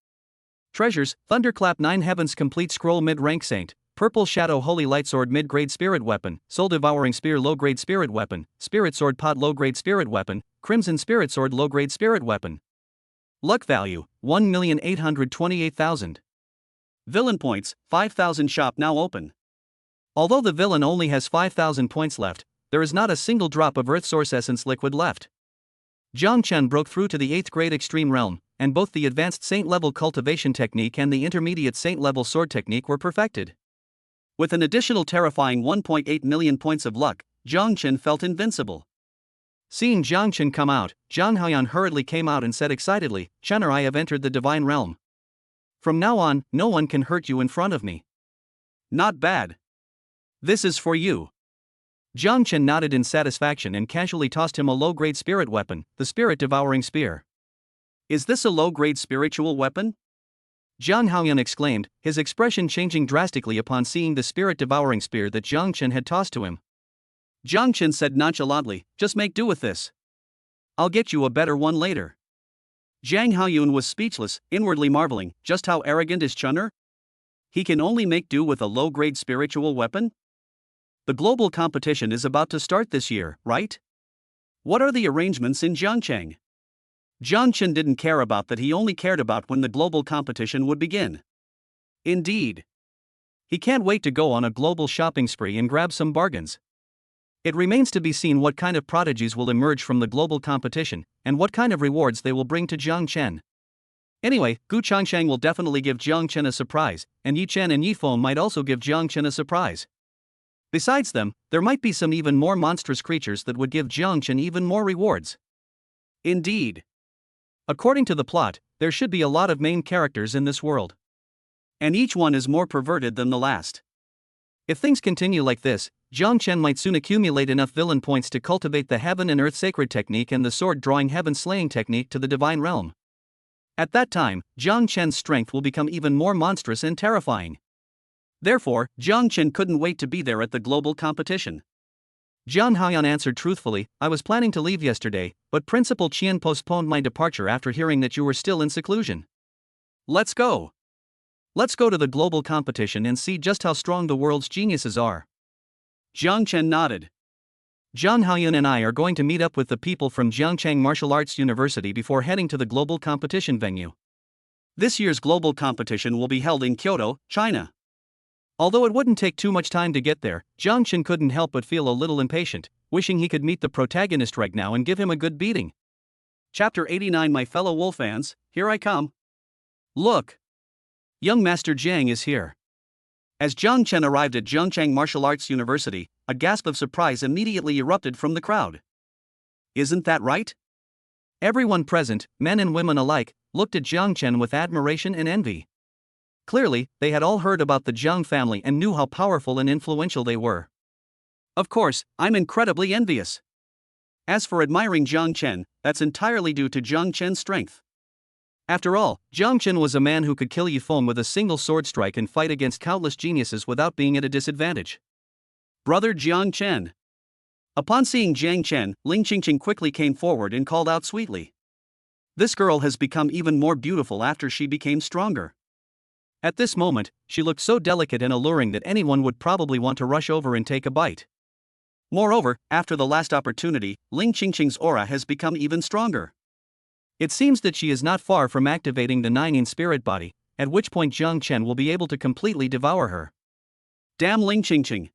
Speaker 2: Treasures, thunderclap 9 heavens complete scroll mid-rank saint, purple shadow holy light sword mid-grade spirit weapon, soul devouring spear low-grade spirit weapon, spirit sword pot low-grade spirit weapon, crimson spirit sword low-grade spirit weapon. Luck value, 1,828,000.
Speaker 1: Villain points, 5,000. Shop now open.
Speaker 2: Although the villain only has 5,000 points left, there is not a single drop of earth source essence liquid left. Jiang Chen broke through to the 8th grade extreme realm, and both the advanced saint level cultivation technique and the intermediate saint level sword technique were perfected.
Speaker 1: With an additional terrifying 1.8 million points of luck, Jiang Chen felt invincible.
Speaker 2: Seeing Jiang Chen come out, Zhang Haoyan hurriedly came out and said excitedly, "Chen, I have entered the divine realm. From now on, no one can hurt you in front of me."
Speaker 1: Not bad. This is for you.
Speaker 2: Jiang Chen nodded in satisfaction and casually tossed him a low-grade spirit weapon, the spirit devouring spear.
Speaker 1: Is this a low-grade spiritual weapon?
Speaker 2: Zhang Haoyan exclaimed, his expression changing drastically upon seeing the spirit devouring spear that Jiang Chen had tossed to him.
Speaker 1: Jiang Chen said nonchalantly, "Just make do with this. I'll get you a better one later." Zhang Haoyun was speechless, inwardly marveling, just how arrogant is Chun'er? He can only make do with a low-grade spiritual weapon? The global competition is about to start this year, right? What are the arrangements in Jiangcheng? Jiang Chen didn't care about that, he only cared about when the global competition would begin. Indeed. He can't wait to go on a global shopping spree and grab some bargains. It remains to be seen what kind of prodigies will emerge from the global competition, and what kind of rewards they will bring to Jiang Chen. Anyway, Gu Changshang will definitely give Jiang Chen a surprise, and Yi Chen and Yi Feng might also give Jiang Chen a surprise. Besides them, there might be some even more monstrous creatures that would give Jiang Chen even more rewards. Indeed.
Speaker 2: According to the plot, there should be a lot of main characters in this world.
Speaker 1: And each one is more perverted than the last.
Speaker 2: If things continue like this, Jiang Chen might soon accumulate enough villain points to cultivate the heaven and earth sacred technique and the sword drawing heaven slaying technique to the divine realm. At that time, Jiang Chen's strength will become even more monstrous and terrifying.
Speaker 1: Therefore, Jiang Chen couldn't wait to be there at the global competition.
Speaker 2: Zhang Haoyan answered truthfully, "I was planning to leave yesterday, but Principal Qian postponed my departure after hearing that you were still in seclusion."
Speaker 1: Let's go.
Speaker 2: Let's go to the global competition and see just how strong the world's geniuses are.
Speaker 1: Jiang Chen nodded.
Speaker 2: Zhang Haoyan and I are going to meet up with the people from Jiangcheng Martial Arts University before heading to the global competition venue.
Speaker 1: This year's global competition will be held in Kyoto, China.
Speaker 2: Although it wouldn't take too much time to get there, Jiang Chen couldn't help but feel a little impatient, wishing he could meet the protagonist right now and give him a good beating.
Speaker 1: Chapter 89. My fellow wolf fans, here I come. Look! Young Master Jiang is here. As Jiang Chen arrived at Jiangcheng Martial Arts University, a gasp of surprise immediately erupted from the crowd. Isn't that right?
Speaker 2: Everyone present, men and women alike, looked at Jiang Chen with admiration and envy. Clearly, they had all heard about the Jiang family and knew how powerful and influential they were.
Speaker 1: Of course, I'm incredibly envious. As for admiring Jiang Chen, that's entirely due to Jiang Chen's strength. After all, Jiang Chen was a man who could kill Yi Feng with a single sword strike and fight against countless geniuses without being at a disadvantage. Brother Jiang Chen. Upon seeing Jiang Chen, Ling Qingqing quickly came forward and called out sweetly. This girl has become even more beautiful after she became stronger.
Speaker 2: At this moment, she looked so delicate and alluring that anyone would probably want to rush over and take a bite.
Speaker 1: Moreover, after the last opportunity, Ling Qingqing's aura has become even stronger.
Speaker 2: It seems that she is not far from activating the 9 in spirit body, at which point Jiang Chen will be able to completely devour her.
Speaker 1: Damn Ling Qingqing!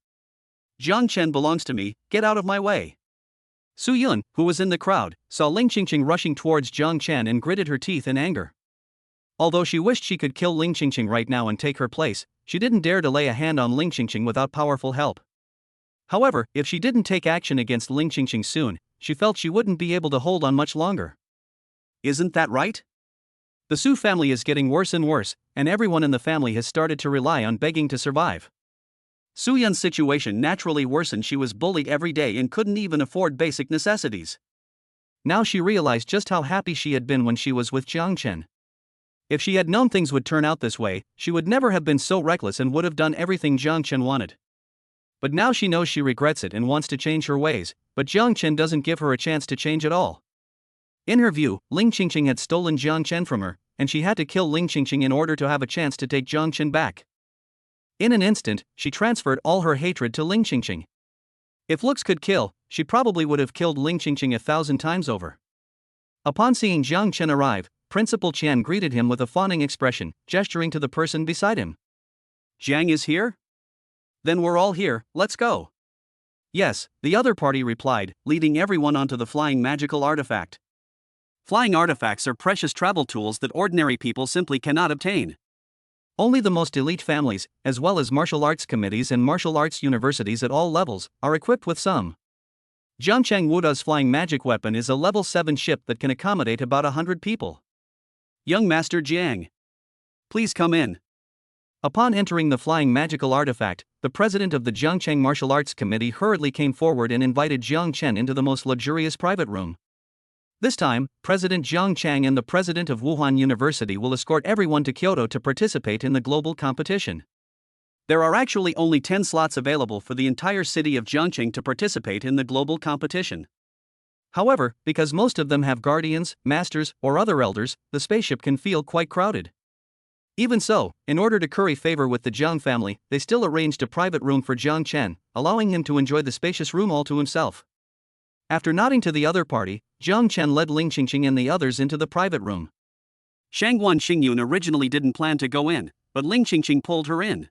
Speaker 1: Jiang Chen belongs to me, get out of my way.
Speaker 2: Su Yun, who was in the crowd, saw Ling Qingqing rushing towards Jiang Chen and gritted her teeth in anger. Although she wished she could kill Ling Qingqing right now and take her place, she didn't dare to lay a hand on Ling Qingqing without powerful help. However, if she didn't take action against Ling Qingqing soon, she felt she wouldn't be able to hold on much longer.
Speaker 1: Isn't that right?
Speaker 2: The Su family is getting worse and worse, and everyone in the family has started to rely on begging to survive.
Speaker 1: Su Yun's situation naturally worsened. She was bullied every day and couldn't even afford basic necessities.
Speaker 2: Now she realized just how happy she had been when she was with Jiang Chen. If she had known things would turn out this way, she would never have been so reckless and would have done everything Jiang Chen wanted. But now she knows she regrets it and wants to change her ways, but Jiang Chen doesn't give her a chance to change at all. In her view, Ling Qingqing had stolen Jiang Chen from her, and she had to kill Ling Qingqing in order to have a chance to take Jiang Chen back. In an instant, she transferred all her hatred to Ling Qingqing. If looks could kill, she probably would have killed Ling Qingqing 1,000 times over. Upon seeing Jiang Chen arrive, Principal Qian greeted him with a fawning expression, gesturing to the person beside him.
Speaker 1: Jiang is here? Then we're all here, let's go.
Speaker 2: Yes, the other party replied,
Speaker 1: leading everyone onto the flying magical artifact. Flying artifacts are precious travel tools that ordinary people simply cannot obtain.
Speaker 2: Only the most elite families, as well as martial arts committees and martial arts universities at all levels, are equipped with some. Zhangcheng Wuda's flying magic weapon is a level 7 ship that can accommodate about 100 people.
Speaker 1: Young Master Jiang, please come in.
Speaker 2: Upon entering the flying magical artifact, the president of the Zhangcheng Martial Arts Committee hurriedly came forward and invited Jiang Chen into the most luxurious private room. This time, President Jiang Chang and the president of Wuhan University will escort everyone to Kyoto to participate in the global competition.
Speaker 1: There are actually only 10 slots available for the entire city of Jiangcheng to participate in the global competition.
Speaker 2: However, because most of them have guardians, masters, or other elders, the spaceship can feel quite crowded. Even so, in order to curry favor with the Jiang family, they still arranged a private room for Jiang Chen, allowing him to enjoy the spacious room all to himself. After nodding to the other party, Jiang Chen led Ling Qingqing and the others into the private room.
Speaker 1: Shangguan Xingyun originally didn't plan to go in, but Ling Qingqing pulled her in.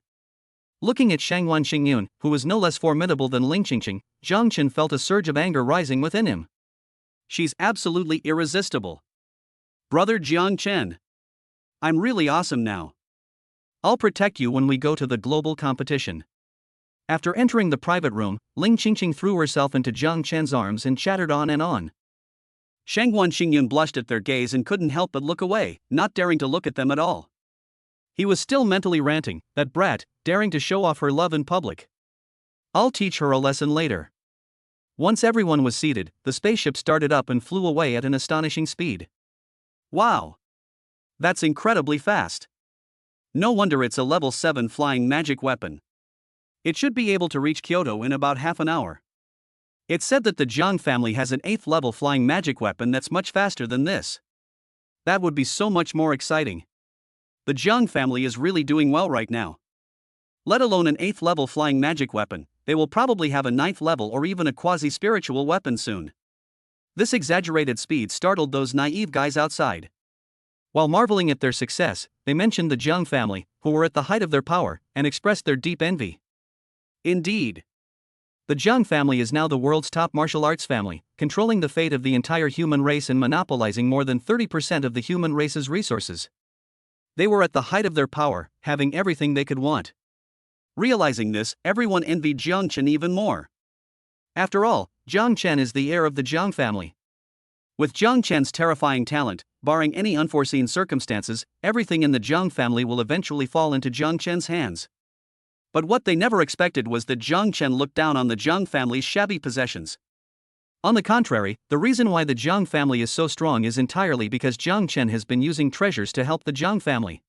Speaker 2: Looking at Shangguan Xingyun, who was no less formidable than Ling Qingqing, Jiang Chen felt a surge of anger rising within him.
Speaker 1: She's absolutely irresistible. Brother Jiang Chen, I'm really awesome now.
Speaker 2: I'll protect you when we go to the global competition. After entering the private room, Ling Qingqing threw herself into Jiang Chen's arms and chattered on and on.
Speaker 1: Shangguan Xingyun blushed at their gaze and couldn't help but look away, not daring to look at them at all.
Speaker 2: He was still mentally ranting, that brat, daring to show off her love in public. I'll teach her a lesson later. Once everyone was seated, the spaceship started up and flew away at an astonishing speed.
Speaker 1: Wow! That's incredibly fast. No wonder it's a level 7 flying magic weapon. It should be able to reach Kyoto in about half an hour. It's said that the Jiang family has an 8th level flying magic weapon that's much faster than this. That would be so much more exciting. The Jiang family is really doing well right now. Let alone an 8th level flying magic weapon, they will probably have a 9th level or even a quasi-spiritual weapon soon. This exaggerated speed startled those naive guys outside. While marveling at their success, they mentioned the Jiang family, who were at the height of their power, and expressed their deep envy. Indeed.
Speaker 2: The Jiang family is now the world's top martial arts family, controlling the fate of the entire human race and monopolizing more than 30% of the human race's resources. They were at the height of their power, having everything they could want. Realizing this, everyone envied Jiang Chen even more. After all, Jiang Chen is the heir of the Jiang family. With Jiang Chen's terrifying talent, barring any unforeseen circumstances, everything in the Jiang family will eventually fall into Jiang Chen's hands. But what they never expected was that Jiang Chen looked down on the Jiang family's shabby possessions. On the contrary, the reason why the Jiang family is so strong is entirely because Jiang Chen has been using treasures to help the Jiang family.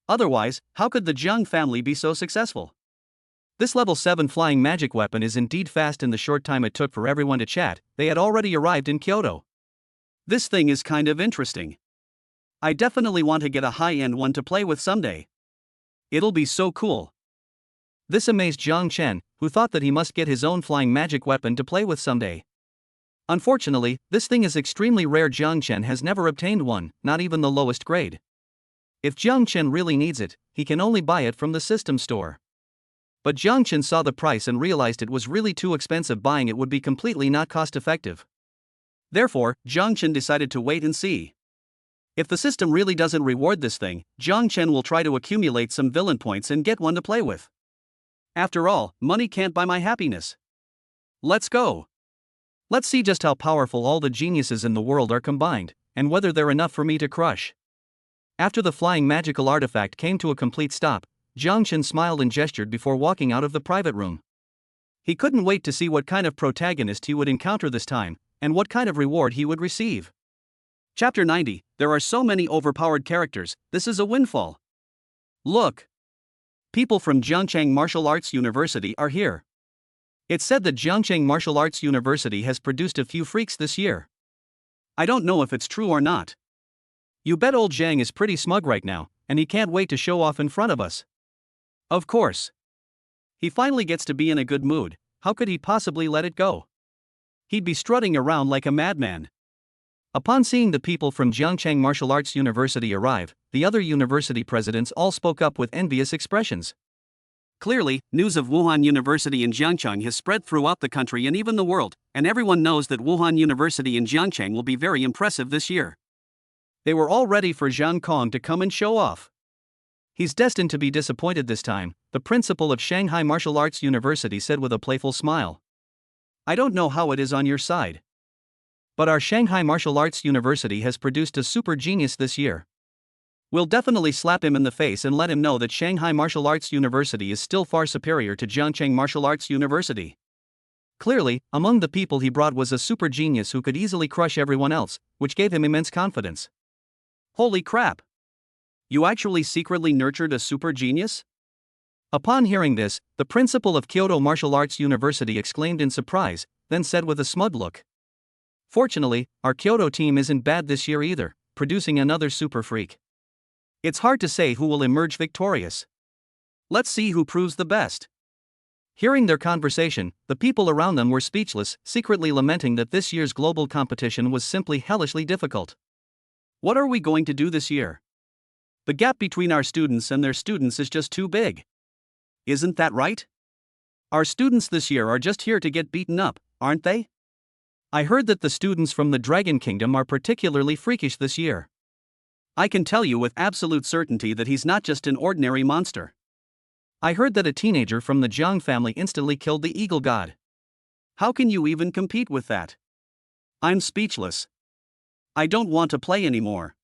Speaker 2: Otherwise, how could the Jiang family be so successful? This level 7 flying magic weapon is indeed fast. In the short time it took for everyone to chat, they had already arrived in Kyoto. This thing is kind of interesting. I definitely want to get a high-end one to play with someday.
Speaker 1: It'll be so cool.
Speaker 2: This amazed Jiang Chen, who thought that he must get his own flying magic weapon to play with someday. Unfortunately, this thing is extremely rare. Jiang Chen has never obtained one, not even the lowest grade. If Jiang Chen really needs it, he can only buy it from the system store. But Jiang Chen saw the price and realized it was really too expensive. Buying it would be completely not cost-effective. Therefore, Jiang Chen decided to wait and see. If the system really doesn't reward this thing, Jiang Chen will try to accumulate some villain points and get one to play with. After all, money can't buy my happiness. Let's go. Let's see just how powerful all the geniuses in the world are combined, and whether they're enough for me to crush. After the flying magical artifact came to a complete stop, Jiang Chen smiled and gestured before walking out of the private room. He couldn't wait to see what kind of protagonist he would encounter this time, and what kind of reward he would receive. Chapter 90, There are so many overpowered characters, this is a windfall. Look! People from Jiangcheng Martial Arts University are here. It's said that Jiangcheng Martial Arts University has produced a few freaks this year. I don't know if it's true or not. You bet old Zhang is pretty smug right now, and he can't wait to show off in front of us. Of course. He finally gets to be in a good mood, how could he possibly let it go? He'd be strutting around like a madman. Upon seeing the people from Jiangcheng Martial Arts University arrive, the other university presidents all spoke up with envious expressions. Clearly, news of Wuhan University in Jiangcheng has spread throughout the country and even the world, and everyone knows that Wuhan University in Jiangcheng will be very impressive this year. They were all ready for Zhang Kong to come and show off. He's destined to be disappointed this time, the principal of Shanghai Martial Arts University said with a playful smile. I don't know how it is on your side, but our Shanghai Martial Arts University has produced a super genius this year. We'll definitely slap him in the face and let him know that Shanghai Martial Arts University is still far superior to Jiangcheng Martial Arts University. Clearly, among the people he brought was a super genius who could easily crush everyone else, which gave him immense confidence. Holy crap! You actually secretly nurtured a super genius? Upon hearing this, the principal of Kyoto Martial Arts University exclaimed in surprise, then said with a smug look. Fortunately, our Kyoto team isn't bad this year either, producing another super freak. It's hard to say who will emerge victorious. Let's see who proves the best. Hearing their conversation, the people around them were speechless, secretly lamenting that this year's global competition was simply hellishly difficult. What are we going to do this year? The gap between our students and their students is just too big. Isn't that right? Our students this year are just here to get beaten up, aren't they? I heard that the students from the Dragon Kingdom are particularly freakish this year. I can tell you with absolute certainty that he's not just an ordinary monster. I heard that a teenager from the Jiang family instantly killed the Eagle God. How can you even compete with that? I'm speechless. I don't want to play anymore.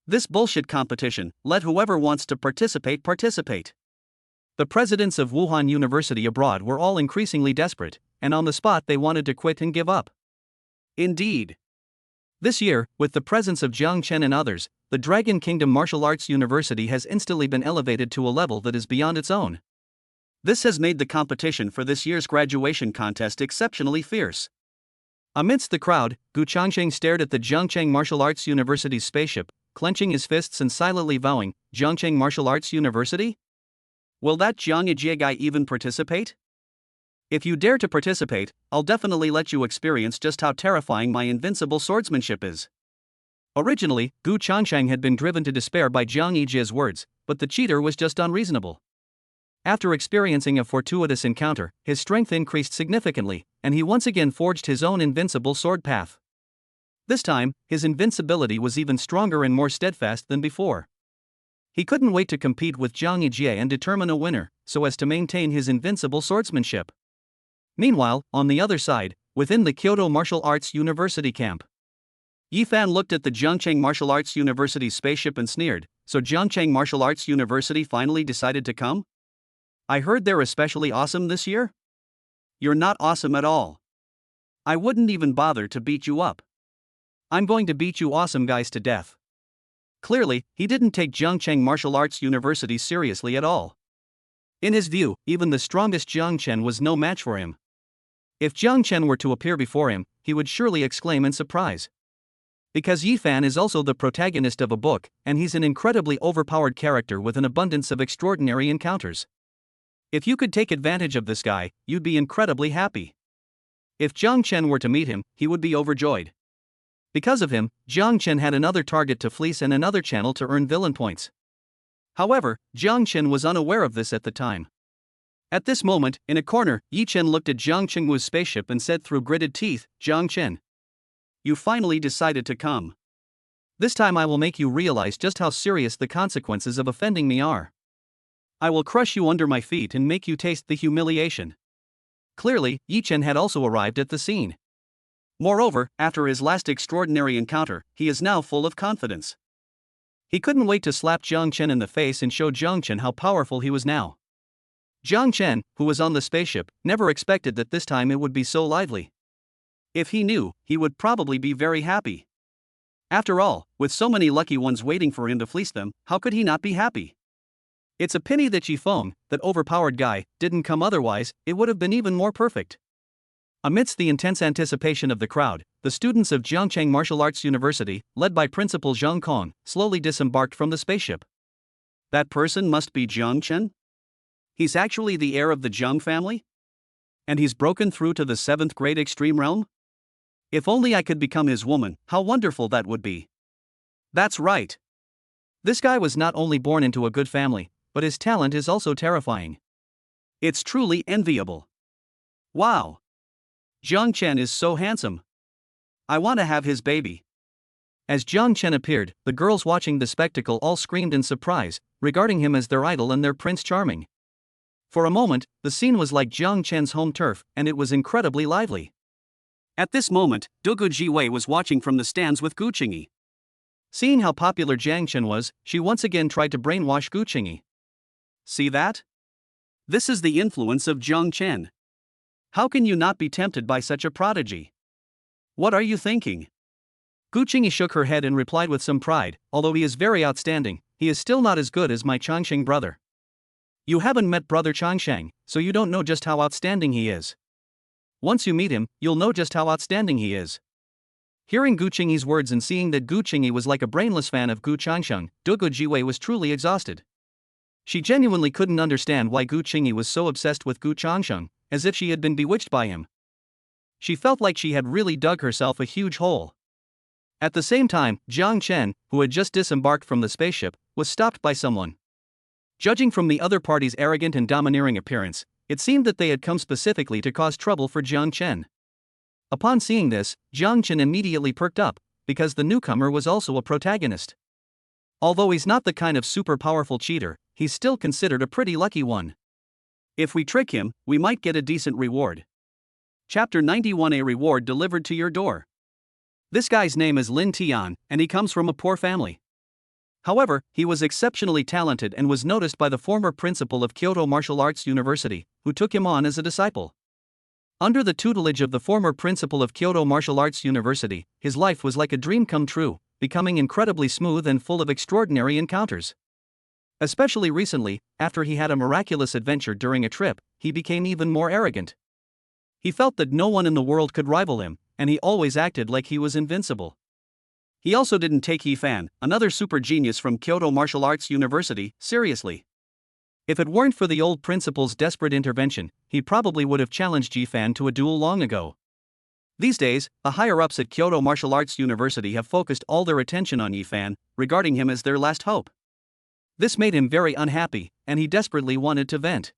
Speaker 2: This bullshit competition, let whoever wants to participate. The presidents of Wuhan University abroad were all increasingly desperate, and on the spot they wanted to quit and give up. Indeed. This year, with the presence of Jiang Chen and others, the Dragon Kingdom Martial Arts University has instantly been elevated to a level that is beyond its own. This has made the competition for this year's graduation contest exceptionally fierce. Amidst the crowd, Gu Changsheng stared at the Jiangcheng Martial Arts University's spaceship, clenching his fists and silently vowing, Jiangcheng Martial Arts University? Will that Jiang Yijie guy even participate? If you dare to participate, I'll definitely let you experience just how terrifying my invincible swordsmanship is. Originally, Gu Changsheng had been driven to despair by Jiang Yijie's words, but the cheater was just unreasonable. After experiencing a fortuitous encounter, his strength increased significantly, and he once again forged his own invincible sword path. This time, his invincibility was even stronger and more steadfast than before. He couldn't wait to compete with Jiang Yijie and determine a winner, so as to maintain his invincible swordsmanship. Meanwhile, on the other side, within the Kyoto Martial Arts University camp, Yifan looked at the Jiangcheng Martial Arts University's spaceship and sneered, so Jiangcheng Martial Arts University finally decided to come? I heard they're especially awesome this year? You're not awesome at all. I wouldn't even bother to beat you up. I'm going to beat you awesome guys to death. Clearly, he didn't take Jiangcheng Martial Arts University seriously at all. In his view, even the strongest Jiang Chen was no match for him. If Jiang Chen were to appear before him, he would surely exclaim in surprise. Because Yifan is also the protagonist of a book, and he's an incredibly overpowered character with an abundance of extraordinary encounters. If you could take advantage of this guy, you'd be incredibly happy. If Jiang Chen were to meet him, he would be overjoyed. Because of him, Jiang Chen had another target to fleece and another channel to earn villain points. However, Jiang Chen was unaware of this at the time. At this moment, in a corner, Yi Chen looked at Jiang Chengwu's spaceship and said through gritted teeth, "Jiang Chen, you finally decided to come. This time I will make you realize just how serious the consequences of offending me are. I will crush you under my feet and make you taste the humiliation." Clearly, Yi Chen had also arrived at the scene. Moreover, after his last extraordinary encounter, he is now full of confidence. He couldn't wait to slap Jiang Chen in the face and show Jiang Chen how powerful he was now. Jiang Chen, who was on the spaceship, never expected that this time it would be so lively. If he knew, he would probably be very happy. After all, with so many lucky ones waiting for him to fleece them, how could he not be happy? It's a pity that Yifeng, that overpowered guy, didn't come, otherwise, it would have been even more perfect. Amidst the intense anticipation of the crowd, the students of Jiangcheng Martial Arts University, led by Principal Zhang Kong, slowly disembarked from the spaceship.
Speaker 1: That person must be Jiang Chen? He's actually the heir of the Jiang family? And he's broken through to the 7th grade extreme realm? If only I could become his woman, how wonderful that would be. That's right. This guy was not only born into a good family, but his talent is also terrifying. It's truly enviable. Wow. Jiang Chen is so handsome. I want to have his baby. As Jiang Chen appeared, the girls watching the spectacle all screamed in surprise, regarding him as their idol and their Prince Charming. For a moment, the scene was like Jiang Chen's home turf, and it was incredibly lively. At this moment, Dogu Jiwei was watching from the stands with Gu Qingyi. Seeing how popular Jiang Chen was, she once again tried to brainwash Gu Qingyi. See that? This is the influence of Jiang Chen. How can you not be tempted by such a prodigy? What are you thinking? Gu Qingyi shook her head and replied with some pride, "Although he is very outstanding, he is still not as good as my Changsheng brother." You haven't met brother Changsheng, so you don't know just how outstanding he is. Once you meet him, you'll know just how outstanding he is. Hearing Gu Qingyi's words and seeing that Gu Qingyi was like a brainless fan of Gu Changsheng, Dogu Jiwei was truly exhausted. She genuinely couldn't understand why Gu Qingyi was so obsessed with Gu Changsheng, as if she had been bewitched by him. She felt like she had really dug herself a huge hole. At the same time, Jiang Chen, who had just disembarked from the spaceship, was stopped by someone. Judging from the other party's arrogant and domineering appearance, it seemed that they had come specifically to cause trouble for Jiang Chen. Upon seeing this, Jiang Chen immediately perked up, because the newcomer was also a protagonist. Although he's not the kind of super powerful cheater, he's still considered a pretty lucky one. If we trick him, we might get a decent reward. Chapter 91: A reward delivered to your door. This guy's name is Lin Tian, and he comes from a poor family. However, he was exceptionally talented and was noticed by the former principal of Kyoto Martial Arts University, who took him on as a disciple. Under the tutelage of the former principal of Kyoto Martial Arts University, his life was like a dream come true, becoming incredibly smooth and full of extraordinary encounters. Especially recently, after he had a miraculous adventure during a trip, he became even more arrogant. He felt that no one in the world could rival him, and he always acted like he was invincible. He also didn't take Yifan, another super genius from Kyoto Martial Arts University, seriously. If it weren't for the old principal's desperate intervention, he probably would have challenged Yifan to a duel long ago. These days, the higher-ups at Kyoto Martial Arts University have focused all their attention on Yifan, regarding him as their last hope. This made him very unhappy, and he desperately wanted to vent.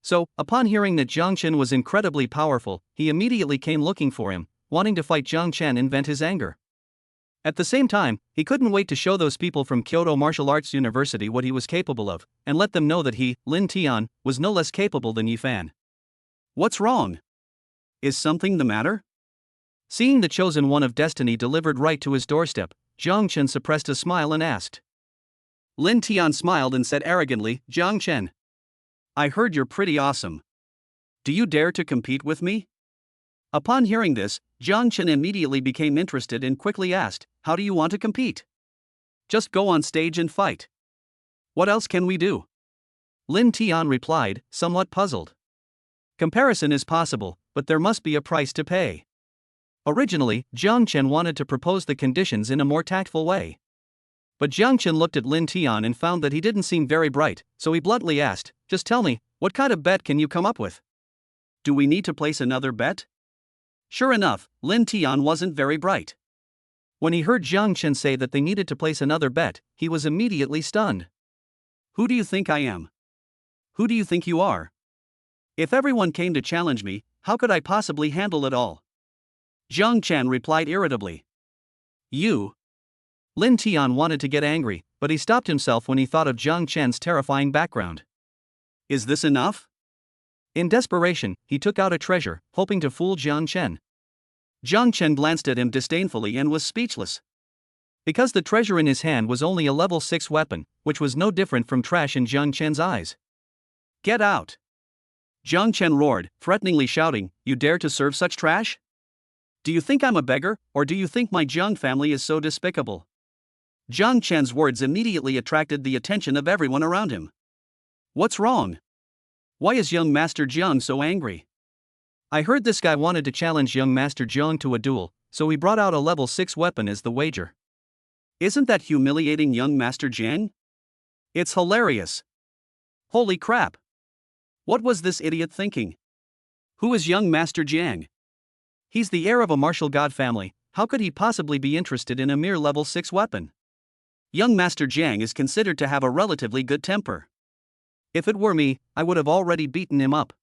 Speaker 1: So, upon hearing that Jiang Chen was incredibly powerful, he immediately came looking for him, wanting to fight Jiang Chen and vent his anger. At the same time, he couldn't wait to show those people from Kyoto Martial Arts University what he was capable of, and let them know that he, Lin Tian, was no less capable than Yifan. What's wrong? Is something the matter? Seeing the chosen one of destiny delivered right to his doorstep, Jiang Chen suppressed a smile and asked. Lin Tian smiled and said arrogantly, "Jiang Chen, I heard you're pretty awesome. Do you dare to compete with me?" Upon hearing this, Jiang Chen immediately became interested and quickly asked, "How do you want to compete?" "Just go on stage and fight. What else can we do?" Lin Tian replied, somewhat puzzled. "Comparison is possible, but there must be a price to pay."
Speaker 2: Originally, Jiang Chen wanted to propose the conditions in a more tactful way. But Jiang Chen looked at Lin Tian and found that he didn't seem very bright, so he bluntly asked, "Just tell me, what kind of bet can you come up with?"
Speaker 1: Do we need to place another bet? Sure enough, Lin Tian wasn't very bright.
Speaker 2: When he heard Jiang Chen say that they needed to place another bet, he was immediately stunned.
Speaker 1: Who do you think I am? Who do you think you are? If everyone came to challenge me, how could I possibly handle it all? Jiang Chen replied irritably. You.
Speaker 2: Lin Tian wanted to get angry, but he stopped himself when he thought of Jiang Chen's terrifying background.
Speaker 1: Is this enough?
Speaker 2: In desperation, he took out a treasure, hoping to fool Jiang Chen.
Speaker 1: Jiang Chen glanced at him disdainfully and was speechless.
Speaker 2: Because the treasure in his hand was only a level 6 weapon, which was no different from trash in Jiang Chen's eyes.
Speaker 1: Get out! Jiang Chen roared, threateningly shouting, "You dare to serve such trash? Do you think I'm a beggar, or do you think my Jiang family is so despicable?" Jiang Chen's words immediately attracted the attention of everyone around him. What's wrong? Why is young Master Jiang so angry?
Speaker 2: I heard this guy wanted to challenge young Master Jiang to a duel, so he brought out a level 6 weapon as the wager.
Speaker 1: Isn't that humiliating, young Master Jiang? It's hilarious. Holy crap! What was this idiot thinking? Who is young Master Jiang?
Speaker 2: He's the heir of a martial god family. How could he possibly be interested in a mere level 6 weapon?
Speaker 1: Young Master Jiang is considered to have a relatively good temper.
Speaker 2: If it were me, I would have already beaten him up.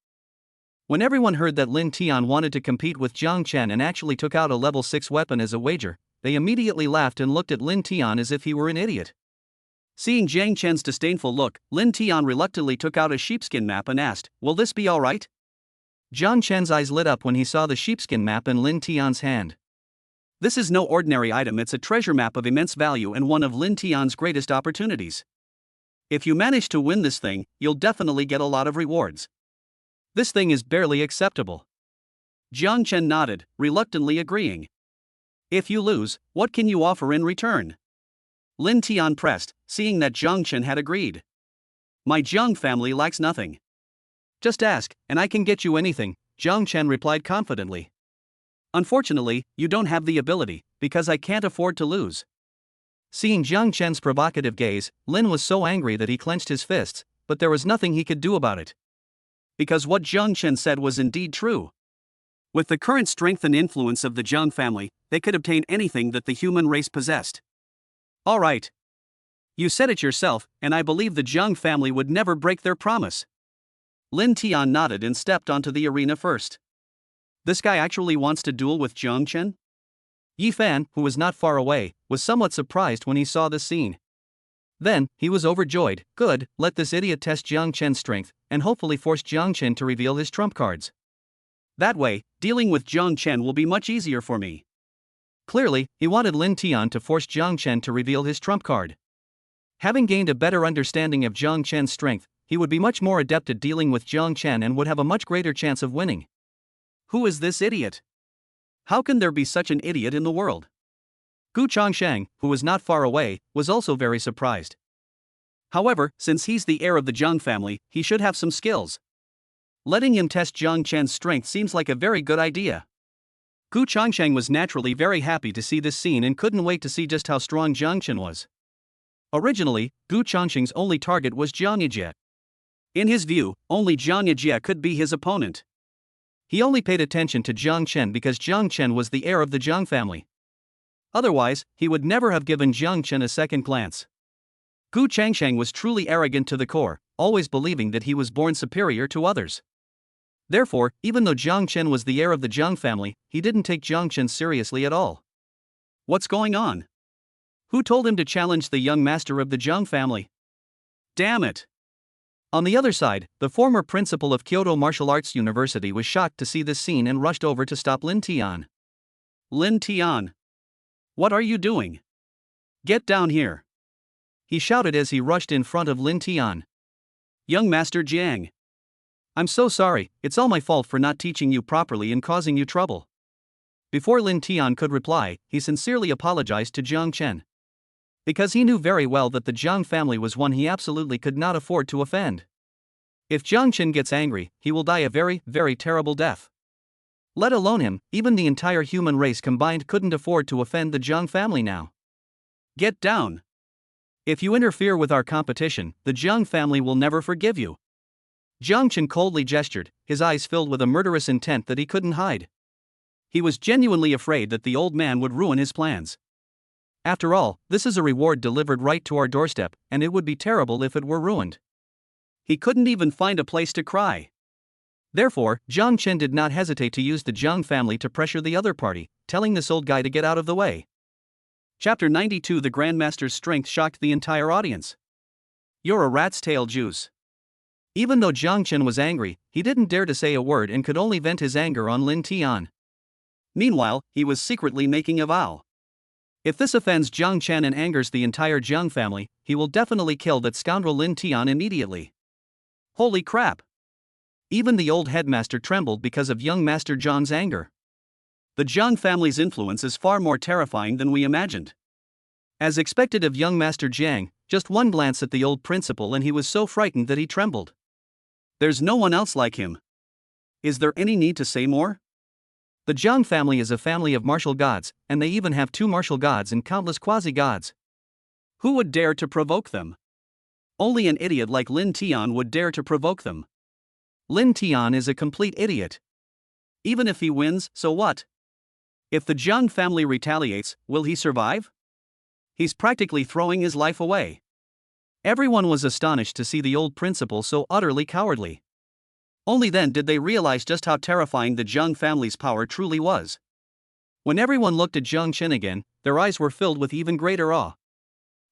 Speaker 2: When everyone heard that Lin Tian wanted to compete with Jiang Chen and actually took out a level 6 weapon as a wager, they immediately laughed and looked at Lin Tian as if he were an idiot.
Speaker 1: Seeing Jiang Chen's disdainful look, Lin Tian reluctantly took out a sheepskin map and asked, "Will this be all right?"
Speaker 2: Jiang Chen's eyes lit up when he saw the sheepskin map in Lin Tian's hand.
Speaker 1: This is no ordinary item, it's a treasure map of immense value and one of Lin Tian's greatest opportunities. If you manage to win this thing, you'll definitely get a lot of rewards.
Speaker 2: This thing is barely acceptable.
Speaker 1: Jiang Chen nodded, reluctantly agreeing. If you lose, what can you offer in return? Lin Tian pressed, seeing that Jiang Chen had agreed. My Jiang family lacks nothing.
Speaker 2: Just ask, and I can get you anything, Jiang Chen replied confidently.
Speaker 1: Unfortunately, you don't have the ability, because I can't afford to lose.
Speaker 2: Seeing Jiang Chen's provocative gaze, Lin was so angry that he clenched his fists, but there was nothing he could do about it.
Speaker 1: Because what Jiang Chen said was indeed true. With the current strength and influence of the Jiang family, they could obtain anything that the human race possessed. All right. You said it yourself, and I believe the Jiang family would never break their promise. Lin Tian nodded and stepped onto the arena first. This guy actually wants to duel with Jiang Chen?
Speaker 2: Yi Fan, who was not far away, was somewhat surprised when he saw this scene. Then, he was overjoyed. Good, let this idiot test Jiang Chen's strength, and hopefully force Jiang Chen to reveal his trump cards.
Speaker 1: That way, dealing with Jiang Chen will be much easier for me.
Speaker 2: Clearly, he wanted Lin Tian to force Jiang Chen to reveal his trump card. Having gained a better understanding of Jiang Chen's strength, he would be much more adept at dealing with Jiang Chen and would have a much greater chance of winning.
Speaker 1: Who is this idiot? How can there be such an idiot in the world?
Speaker 2: Gu Changsheng, who was not far away, was also very surprised.
Speaker 1: However, since he's the heir of the Jiang family, he should have some skills. Letting him test Jiang Chen's strength seems like a very good idea.
Speaker 2: Gu Changsheng was naturally very happy to see this scene and couldn't wait to see just how strong Jiang Chen was. Originally, Gu Changsheng's only target was Jiang Yijie.
Speaker 1: In his view, only Jiang Yijie could be his opponent.
Speaker 2: He only paid attention to Jiang Chen because Jiang Chen was the heir of the Jiang family. Otherwise, he would never have given Jiang Chen a second glance. Gu Changsheng was truly arrogant to the core, always believing that he was born superior to others. Therefore, even though Jiang Chen was the heir of the Jiang family, he didn't take Jiang Chen seriously at all.
Speaker 1: What's going on? Who told him to challenge the young master of the Jiang family? Damn it!
Speaker 2: On the other side, the former principal of Kyoto Martial Arts University was shocked to see this scene and rushed over to stop Lin Tian.
Speaker 1: Lin Tian! What are you doing? Get down here!
Speaker 2: He shouted as he rushed in front of Lin Tian.
Speaker 1: Young Master Jiang!
Speaker 2: I'm so sorry, it's all my fault for not teaching you properly and causing you trouble. Before Lin Tian could reply, he sincerely apologized to Jiang Chen. Because he knew very well that the Jiang family was one he absolutely could not afford to offend. If Jiang Chen gets angry, he will die a very, very terrible death. Let alone him, even the entire human race combined couldn't afford to offend the Jiang family now.
Speaker 1: Get down.
Speaker 2: If you interfere with our competition, the Jiang family will never forgive you. Jiang Chen coldly gestured, his eyes filled with a murderous intent that he couldn't hide. He was genuinely afraid that the old man would ruin his plans. After all, this is a reward delivered right to our doorstep, and it would be terrible if it were ruined.
Speaker 1: He couldn't even find a place to cry.
Speaker 2: Therefore, Jiang Chen did not hesitate to use the Jiang family to pressure the other party, telling this old guy to get out of the way.
Speaker 1: Chapter 92. The Grandmaster's strength shocked the entire audience. You're a rat's tail juice.
Speaker 2: Even though Jiang Chen was angry, he didn't dare to say a word and could only vent his anger on Lin Tian.
Speaker 1: Meanwhile, he was secretly making a vow.
Speaker 2: If this offends Jiang Chen and angers the entire Jiang family, he will definitely kill that scoundrel Lin Tian immediately.
Speaker 1: Holy crap!
Speaker 2: Even the old headmaster trembled because of young Master Jiang's anger.
Speaker 1: The Jiang family's influence is far more terrifying than we imagined.
Speaker 2: As expected of young Master Jiang, just one glance at the old principal and he was so frightened that he trembled.
Speaker 1: There's no one else like him. Is there any need to say more?
Speaker 2: The Jiang family is a family of martial gods, and they even have 2 martial gods and countless quasi-gods.
Speaker 1: Who would dare to provoke them? Only an idiot like Lin Tian would dare to provoke them.
Speaker 2: Lin Tian is a complete idiot.
Speaker 1: Even if he wins, so what? If the Jiang family retaliates, will he survive? He's practically throwing his life away.
Speaker 2: Everyone was astonished to see the old principal so utterly cowardly.
Speaker 1: Only then did they realize just how terrifying the Jiang family's power truly was.
Speaker 2: When everyone looked at Jiang Chen again, their eyes were filled with even greater awe.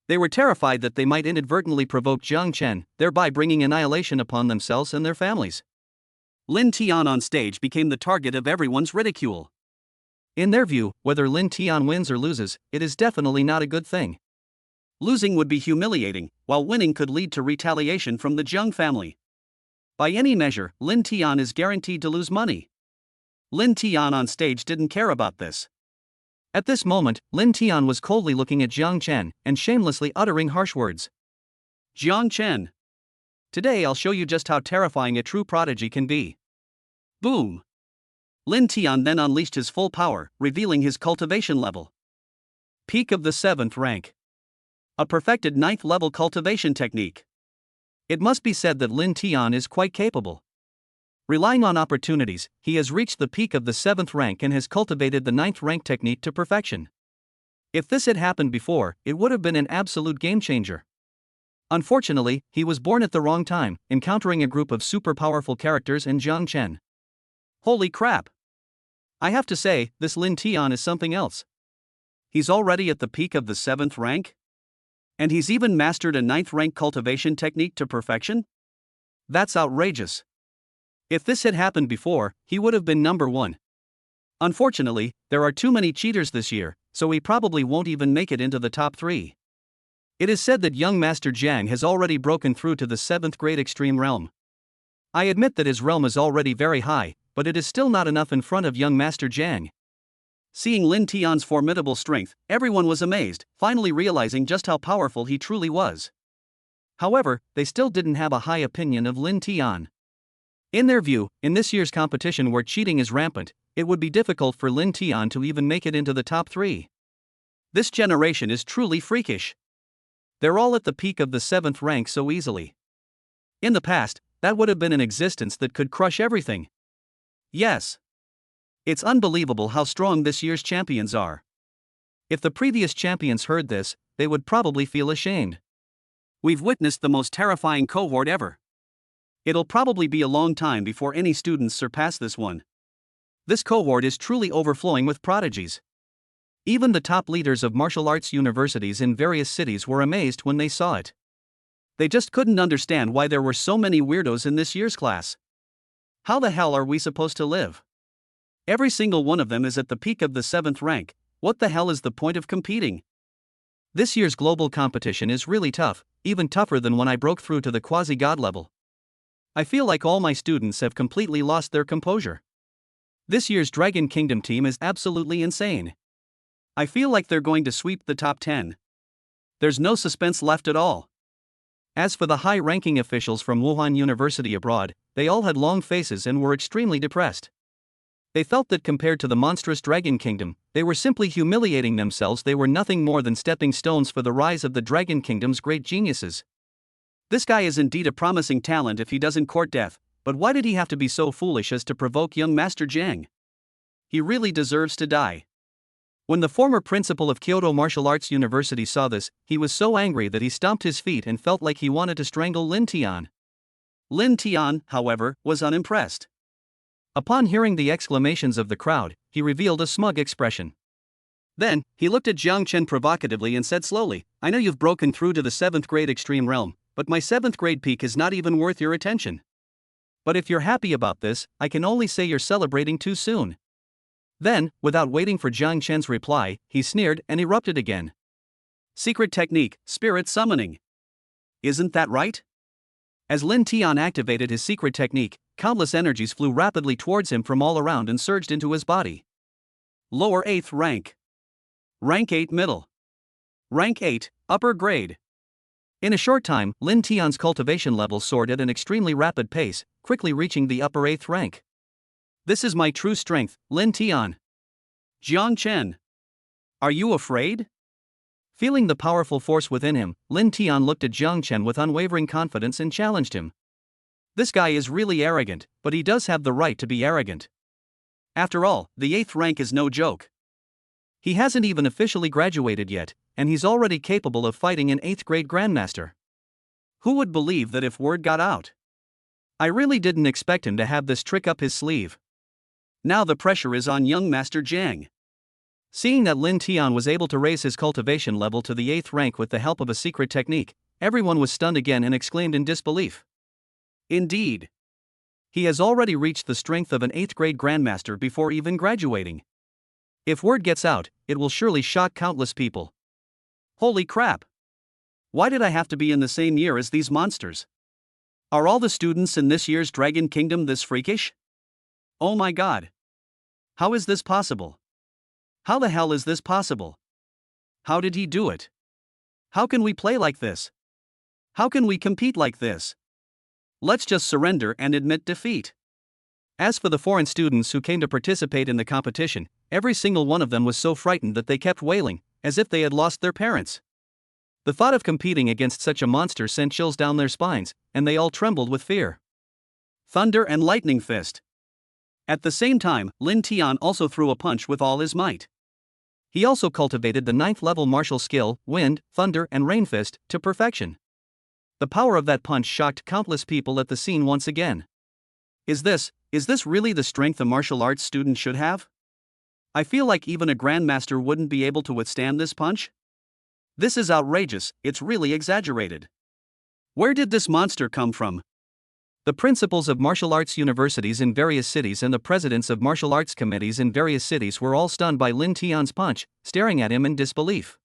Speaker 2: They were terrified that they might inadvertently provoke Jiang Chen, thereby bringing annihilation upon themselves and their families.
Speaker 1: Lin Tian on stage became the target of everyone's ridicule.
Speaker 2: In their view, whether Lin Tian wins or loses, it is definitely not a good thing.
Speaker 1: Losing would be humiliating, while winning could lead to retaliation from the Jiang family. By any measure, Lin Tian is guaranteed to lose money. Lin Tian on stage didn't care about this.
Speaker 2: At this moment, Lin Tian was coldly looking at Jiang Chen and shamelessly uttering harsh words.
Speaker 1: Jiang Chen. Today I'll show you just how terrifying a true prodigy can be. Boom. Lin Tian then unleashed his full power, revealing his cultivation level. Peak of the 7th rank. A perfected 9th level cultivation technique.
Speaker 2: It must be said that Lin Tian is quite capable. Relying on opportunities, he has reached the peak of the 7th rank and has cultivated the 9th rank technique to perfection. If this had happened before, it would have been an absolute game changer. Unfortunately, he was born at the wrong time, encountering a group of super powerful characters in Jiang Chen.
Speaker 1: Holy crap! I have to say, this Lin Tian is something else. He's already at the peak of the 7th rank? And he's even mastered a 9th rank cultivation technique to perfection? That's outrageous. If this had happened before, he would have been number 1. Unfortunately, there are too many cheaters this year, so he probably won't even make it into the top 3. It is said that young Master Jiang has already broken through to the 7th grade extreme realm. I admit that his realm is already very high, but it is still not enough in front of young Master Jiang. Seeing Lin Tian's formidable strength, everyone was amazed, finally realizing just how powerful he truly was. However, they still didn't have a high opinion of Lin Tian. In their view, in this year's competition where cheating is rampant, it would be difficult for Lin Tian to even make it into the top 3. This generation is truly freakish. They're all at the peak of the 7th rank so easily. In the past, that would have been an existence that could crush everything. Yes. It's unbelievable how strong this year's champions are. If the previous champions heard this, they would probably feel ashamed. We've witnessed the most terrifying cohort ever. It'll probably be a long time before any students surpass this one. This cohort is truly overflowing with prodigies. Even the top leaders of martial arts universities in various cities were amazed when they saw it. They just couldn't understand why there were so many weirdos in this year's class. How the hell are we supposed to live? Every single one of them is at the peak of the 7th rank. What the hell is the point of competing? This year's global competition is really tough, even tougher than when I broke through to the quasi-god level. I feel like all my students have completely lost their composure. This year's Dragon Kingdom team is absolutely insane. I feel like they're going to sweep the top 10. There's no suspense left at all. As for the high-ranking officials from Wuhan University abroad, they all had long faces and were extremely depressed.
Speaker 2: They felt that compared to the monstrous Dragon Kingdom, they were simply humiliating themselves. They were nothing more than stepping stones for the rise of the Dragon Kingdom's great geniuses.
Speaker 1: This guy is indeed a promising talent if he doesn't court death, but why did he have to be so foolish as to provoke young Master Jiang? He really deserves to die. When the former principal of Kyoto Martial Arts University saw this, he was so angry that he stomped his feet and felt like he wanted to strangle Lin Tian. Lin Tian, however, was unimpressed.
Speaker 2: Upon hearing the exclamations of the crowd, he revealed a smug expression.
Speaker 1: Then, he looked at Jiang Chen provocatively and said slowly, "I know you've broken through to the 7th grade extreme realm, but my 7th grade peak is not even worth your attention. But if you're happy about this, I can only say you're celebrating too soon." Then, without waiting for Jiang Chen's reply, he sneered and erupted again. "Secret technique, spirit summoning. Isn't that right?" As Lin Tian activated his secret technique, countless energies flew rapidly towards him from all around and surged into his body. Lower 8th rank. Rank 8 middle. Rank 8, upper grade.
Speaker 2: In a short time, Lin Tian's cultivation level soared at an extremely rapid pace, quickly reaching the upper 8th rank.
Speaker 1: "This is my true strength, Lin Tian." "Jiang Chen. Are you afraid?"
Speaker 2: Feeling the powerful force within him, Lin Tian looked at Jiang Chen with unwavering confidence and challenged him.
Speaker 1: This guy is really arrogant, but he does have the right to be arrogant. After all, the 8th rank is no joke.
Speaker 2: He hasn't even officially graduated yet, and he's already capable of fighting an 8th grade grandmaster.
Speaker 1: Who would believe that if word got out? I really didn't expect him to have this trick up his sleeve. Now the pressure is on young Master Jiang.
Speaker 2: Seeing that Lin Tian was able to raise his cultivation level to the 8th rank with the help of a secret technique, everyone was stunned again and exclaimed in disbelief.
Speaker 1: Indeed. He has already reached the strength of an 8th grade grandmaster before even graduating. If word gets out, it will surely shock countless people. Holy crap! Why did I have to be in the same year as these monsters? Are all the students in this year's Dragon Kingdom this freakish? Oh my god! How is this possible? How the hell is this possible? How did he do it? How can we play like this? How can we compete like this? Let's just surrender and admit defeat.
Speaker 2: As for the foreign students who came to participate in the competition, every single one of them was so frightened that they kept wailing, as if they had lost their parents. The thought of competing against such a monster sent chills down their spines, and they all trembled with fear.
Speaker 1: Thunder and lightning fist. At the same time, Lin Tian also threw a punch with all his might.
Speaker 2: He also cultivated the 9th level martial skill, Wind, Thunder and Rain Fist, to perfection. The power of that punch shocked countless people at the scene once again.
Speaker 1: Is this really the strength a martial arts student should have? I feel like even a grandmaster wouldn't be able to withstand this punch. This is outrageous, it's really exaggerated. Where did this monster come from?
Speaker 2: The principals of martial arts universities in various cities and the presidents of martial arts committees in various cities were all stunned by Lin Tian's punch, staring at him in disbelief.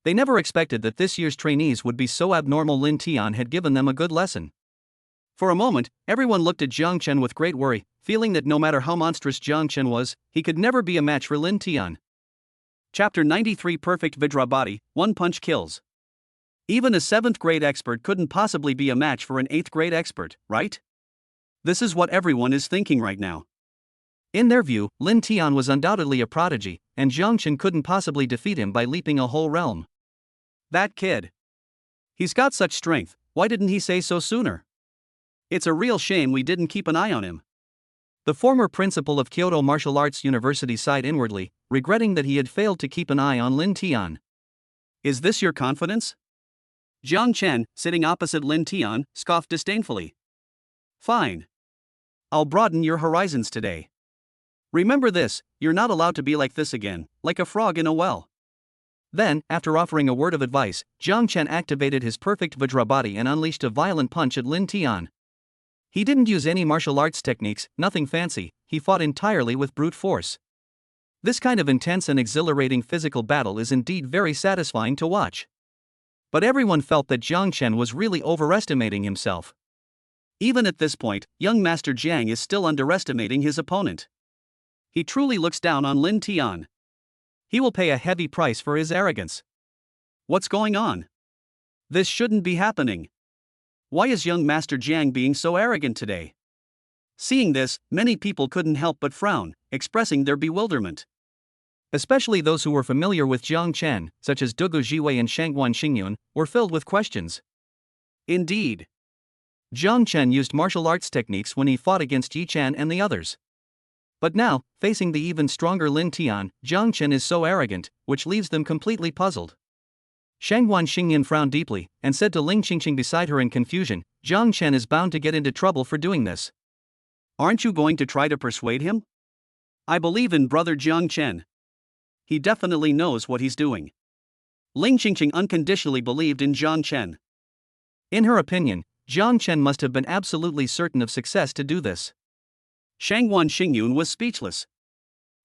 Speaker 2: They never expected that this year's trainees would be so abnormal. Lin Tian had given them a good lesson.
Speaker 1: For a moment, everyone looked at Jiang Chen with great worry, feeling that no matter how monstrous Jiang Chen was, he could never be a match for Lin Tian. Chapter 93 Perfect Vidra Body, One Punch Kills. Even a 7th grade expert couldn't possibly be a match for an 8th grade expert, right? This is what everyone is thinking right now.
Speaker 2: In their view, Lin Tian was undoubtedly a prodigy, and Jiang Chen couldn't possibly defeat him by leaping a whole realm.
Speaker 1: That kid. He's got such strength, why didn't he say so sooner? It's a real shame we didn't keep an eye on him.
Speaker 2: The former principal of Kyoto Martial Arts University sighed inwardly, regretting that he had failed to keep an eye on Lin Tian.
Speaker 1: Is this your confidence? Jiang Chen, sitting opposite Lin Tian, scoffed disdainfully. Fine. I'll broaden your horizons today. Remember this, you're not allowed to be like this again, like a frog in a well.
Speaker 2: Then, after offering a word of advice, Jiang Chen activated his perfect Vajra body and unleashed a violent punch at Lin Tian. He didn't use any martial arts techniques, nothing fancy, he fought entirely with brute force. This kind of intense and exhilarating physical battle is indeed very satisfying to watch. But everyone felt that Jiang Chen was really overestimating himself. Even at this point, young Master Jiang is still underestimating his opponent. He truly looks down on Lin Tian. He will pay a heavy price for his arrogance. What's going on? This shouldn't be happening. Why is young Master Jiang being so arrogant today?
Speaker 1: Seeing this, many people couldn't help but frown, expressing their bewilderment.
Speaker 2: Especially those who were familiar with Jiang Chen, such as Dugu Jiwei and Shangguan Xingyun, were filled with questions.
Speaker 1: Indeed.
Speaker 2: Jiang Chen used martial arts techniques when he fought against Yi Chan and the others. But now, facing the even stronger Lin Tian, Jiang Chen is so arrogant, which leaves them completely puzzled. Shangguan Xingyun frowned deeply, and said to Ling Qingqing beside her in confusion, Jiang Chen is bound to get into trouble for doing this.
Speaker 1: Aren't you going to try to persuade him? I believe in brother Jiang Chen. He definitely knows what he's doing. Ling Qingqing unconditionally believed in Jiang Chen.
Speaker 2: In her opinion, Jiang Chen must have been absolutely certain of success to do this.
Speaker 1: Shangguan Xingyun was speechless.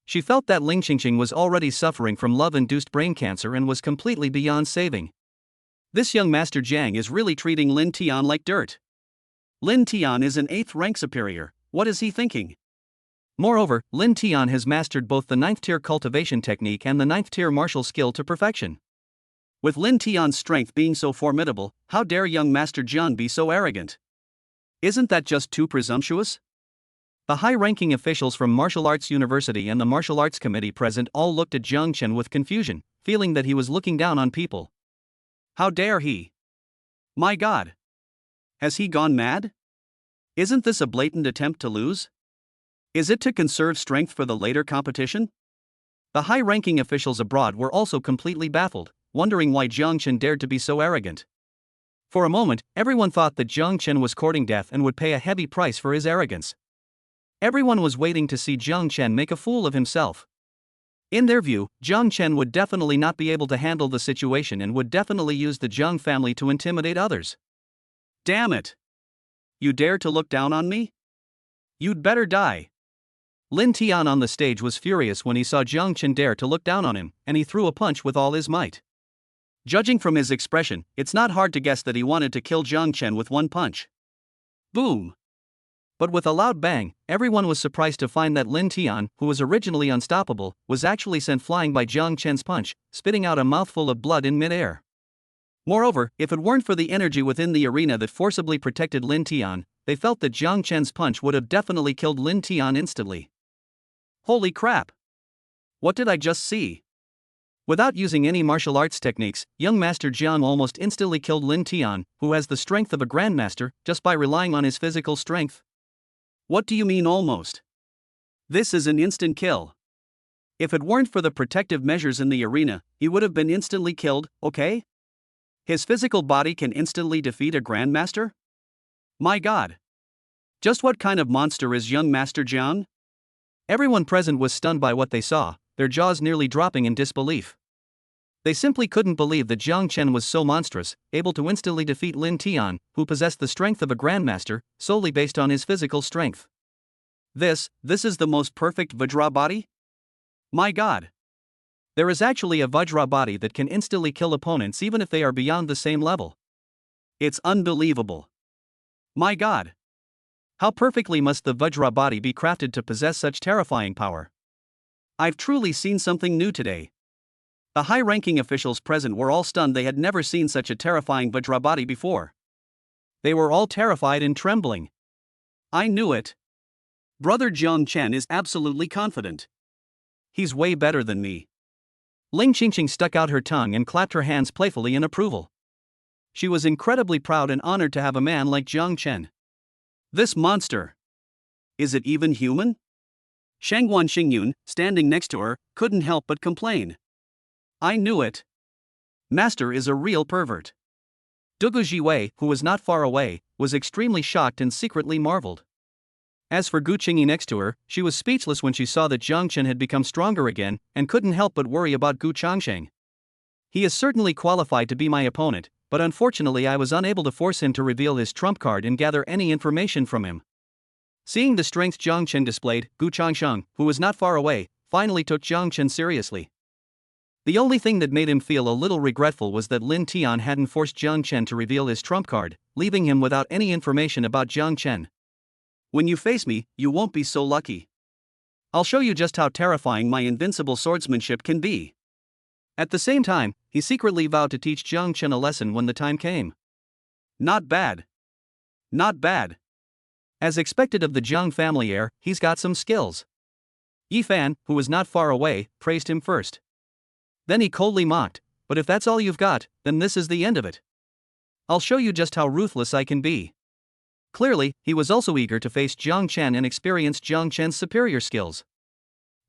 Speaker 2: She felt that Ling Qingqing was already suffering from love-induced brain cancer and was completely beyond saving.
Speaker 1: This young Master Jiang is really treating Lin Tian like dirt. Lin Tian is an 8th rank superior, what is he thinking?
Speaker 2: Moreover, Lin Tian has mastered both the 9th tier cultivation technique and the 9th tier martial skill to perfection.
Speaker 1: With Lin Tian's strength being so formidable, how dare young Master Jiang be so arrogant? Isn't that just too presumptuous?
Speaker 2: The high-ranking officials from Martial Arts University and the Martial Arts Committee present all looked at Jiang Chen with confusion, feeling that he was looking down on people.
Speaker 1: How dare he? My God! Has he gone mad? Isn't this a blatant attempt to lose? Is it to conserve strength for the later competition? The high-ranking officials abroad were also completely baffled, wondering why Jiang Chen dared to be so arrogant. For a moment, everyone thought that Jiang Chen was courting death and would pay a heavy price for his arrogance. Everyone was waiting to see Jiang Chen make a fool of himself. In their view, Jiang Chen would definitely not be able to handle the situation and would definitely use the Jiang family to intimidate others. Damn it! You dare to look down on me? You'd better die.
Speaker 2: Lin Tian on the stage was furious when he saw Jiang Chen dare to look down on him, and he threw a punch with all his might.
Speaker 1: Judging from his expression, it's not hard to guess that he wanted to kill Jiang Chen with one punch. Boom!
Speaker 2: But with a loud bang, everyone was surprised to find that Lin Tian, who was originally unstoppable, was actually sent flying by Jiang Chen's punch, spitting out a mouthful of blood in midair. Moreover, if it weren't for the energy within the arena that forcibly protected Lin Tian, they felt that Jiang Chen's punch would have definitely killed Lin Tian instantly.
Speaker 1: Holy crap! What did I just see?
Speaker 2: Without using any martial arts techniques, young Master Jiang almost instantly killed Lin Tian, who has the strength of a grandmaster, just by relying on his physical strength.
Speaker 1: What do you mean almost? This is an instant kill. If it weren't for the protective measures in the arena, he would have been instantly killed, okay? His physical body can instantly defeat a grandmaster? My God! Just what kind of monster is young Master Jiang?
Speaker 2: Everyone present was stunned by what they saw, their jaws nearly dropping in disbelief. They simply couldn't believe that Jiang Chen was so monstrous, able to instantly defeat Lin Tian, who possessed the strength of a grandmaster, solely based on his physical strength.
Speaker 1: This is the most perfect Vajra body? My God!
Speaker 2: There is actually a Vajra body that can instantly kill opponents even if they are beyond the same level.
Speaker 1: It's unbelievable. My God!
Speaker 2: How perfectly must the Vajra body be crafted to possess such terrifying power?
Speaker 1: I've truly seen something new today. The high-ranking officials present were all stunned. They had never seen such a terrifying Vajra body before.
Speaker 2: They were all terrified and trembling.
Speaker 1: I knew it. Brother Jiang Chen is absolutely confident. He's way better than me.
Speaker 2: Ling Qingqing stuck out her tongue and clapped her hands playfully in approval. She was incredibly proud and honored to have a man like Jiang Chen.
Speaker 1: This monster! Is it even human? Shangguan Xingyun, standing next to her, couldn't help but complain. I knew it. Master is a real pervert.
Speaker 2: Dugu Jiwei, who was not far away, was extremely shocked and secretly marveled. As for Gu Qingyi next to her, she was speechless when she saw that Jiang Chen had become stronger again, and couldn't help but worry about Gu Changsheng. He is certainly qualified to be my opponent, but unfortunately I was unable to force him to reveal his trump card and gather any information from him. Seeing the strength Jiang Chen displayed, Gu Changsheng, who was not far away, finally took Jiang Chen seriously. The only thing that made him feel a little regretful was that Lin Tian hadn't forced Jiang Chen to reveal his trump card, leaving him without any information about Jiang Chen.
Speaker 1: When you face me, you won't be so lucky. I'll show you just how terrifying my invincible swordsmanship can be.
Speaker 2: At the same time, he secretly vowed to teach Jiang Chen a lesson when the time came.
Speaker 1: Not bad. Not bad.
Speaker 2: As expected of the Jiang family heir, he's got some skills. Yi Fan, who was not far away, praised him first. Then he coldly mocked, "But if that's all you've got, then this is the end of it. I'll show you just how ruthless I can be." Clearly, he was also eager to face Jiang Chen and experience Jiang Chen's superior skills.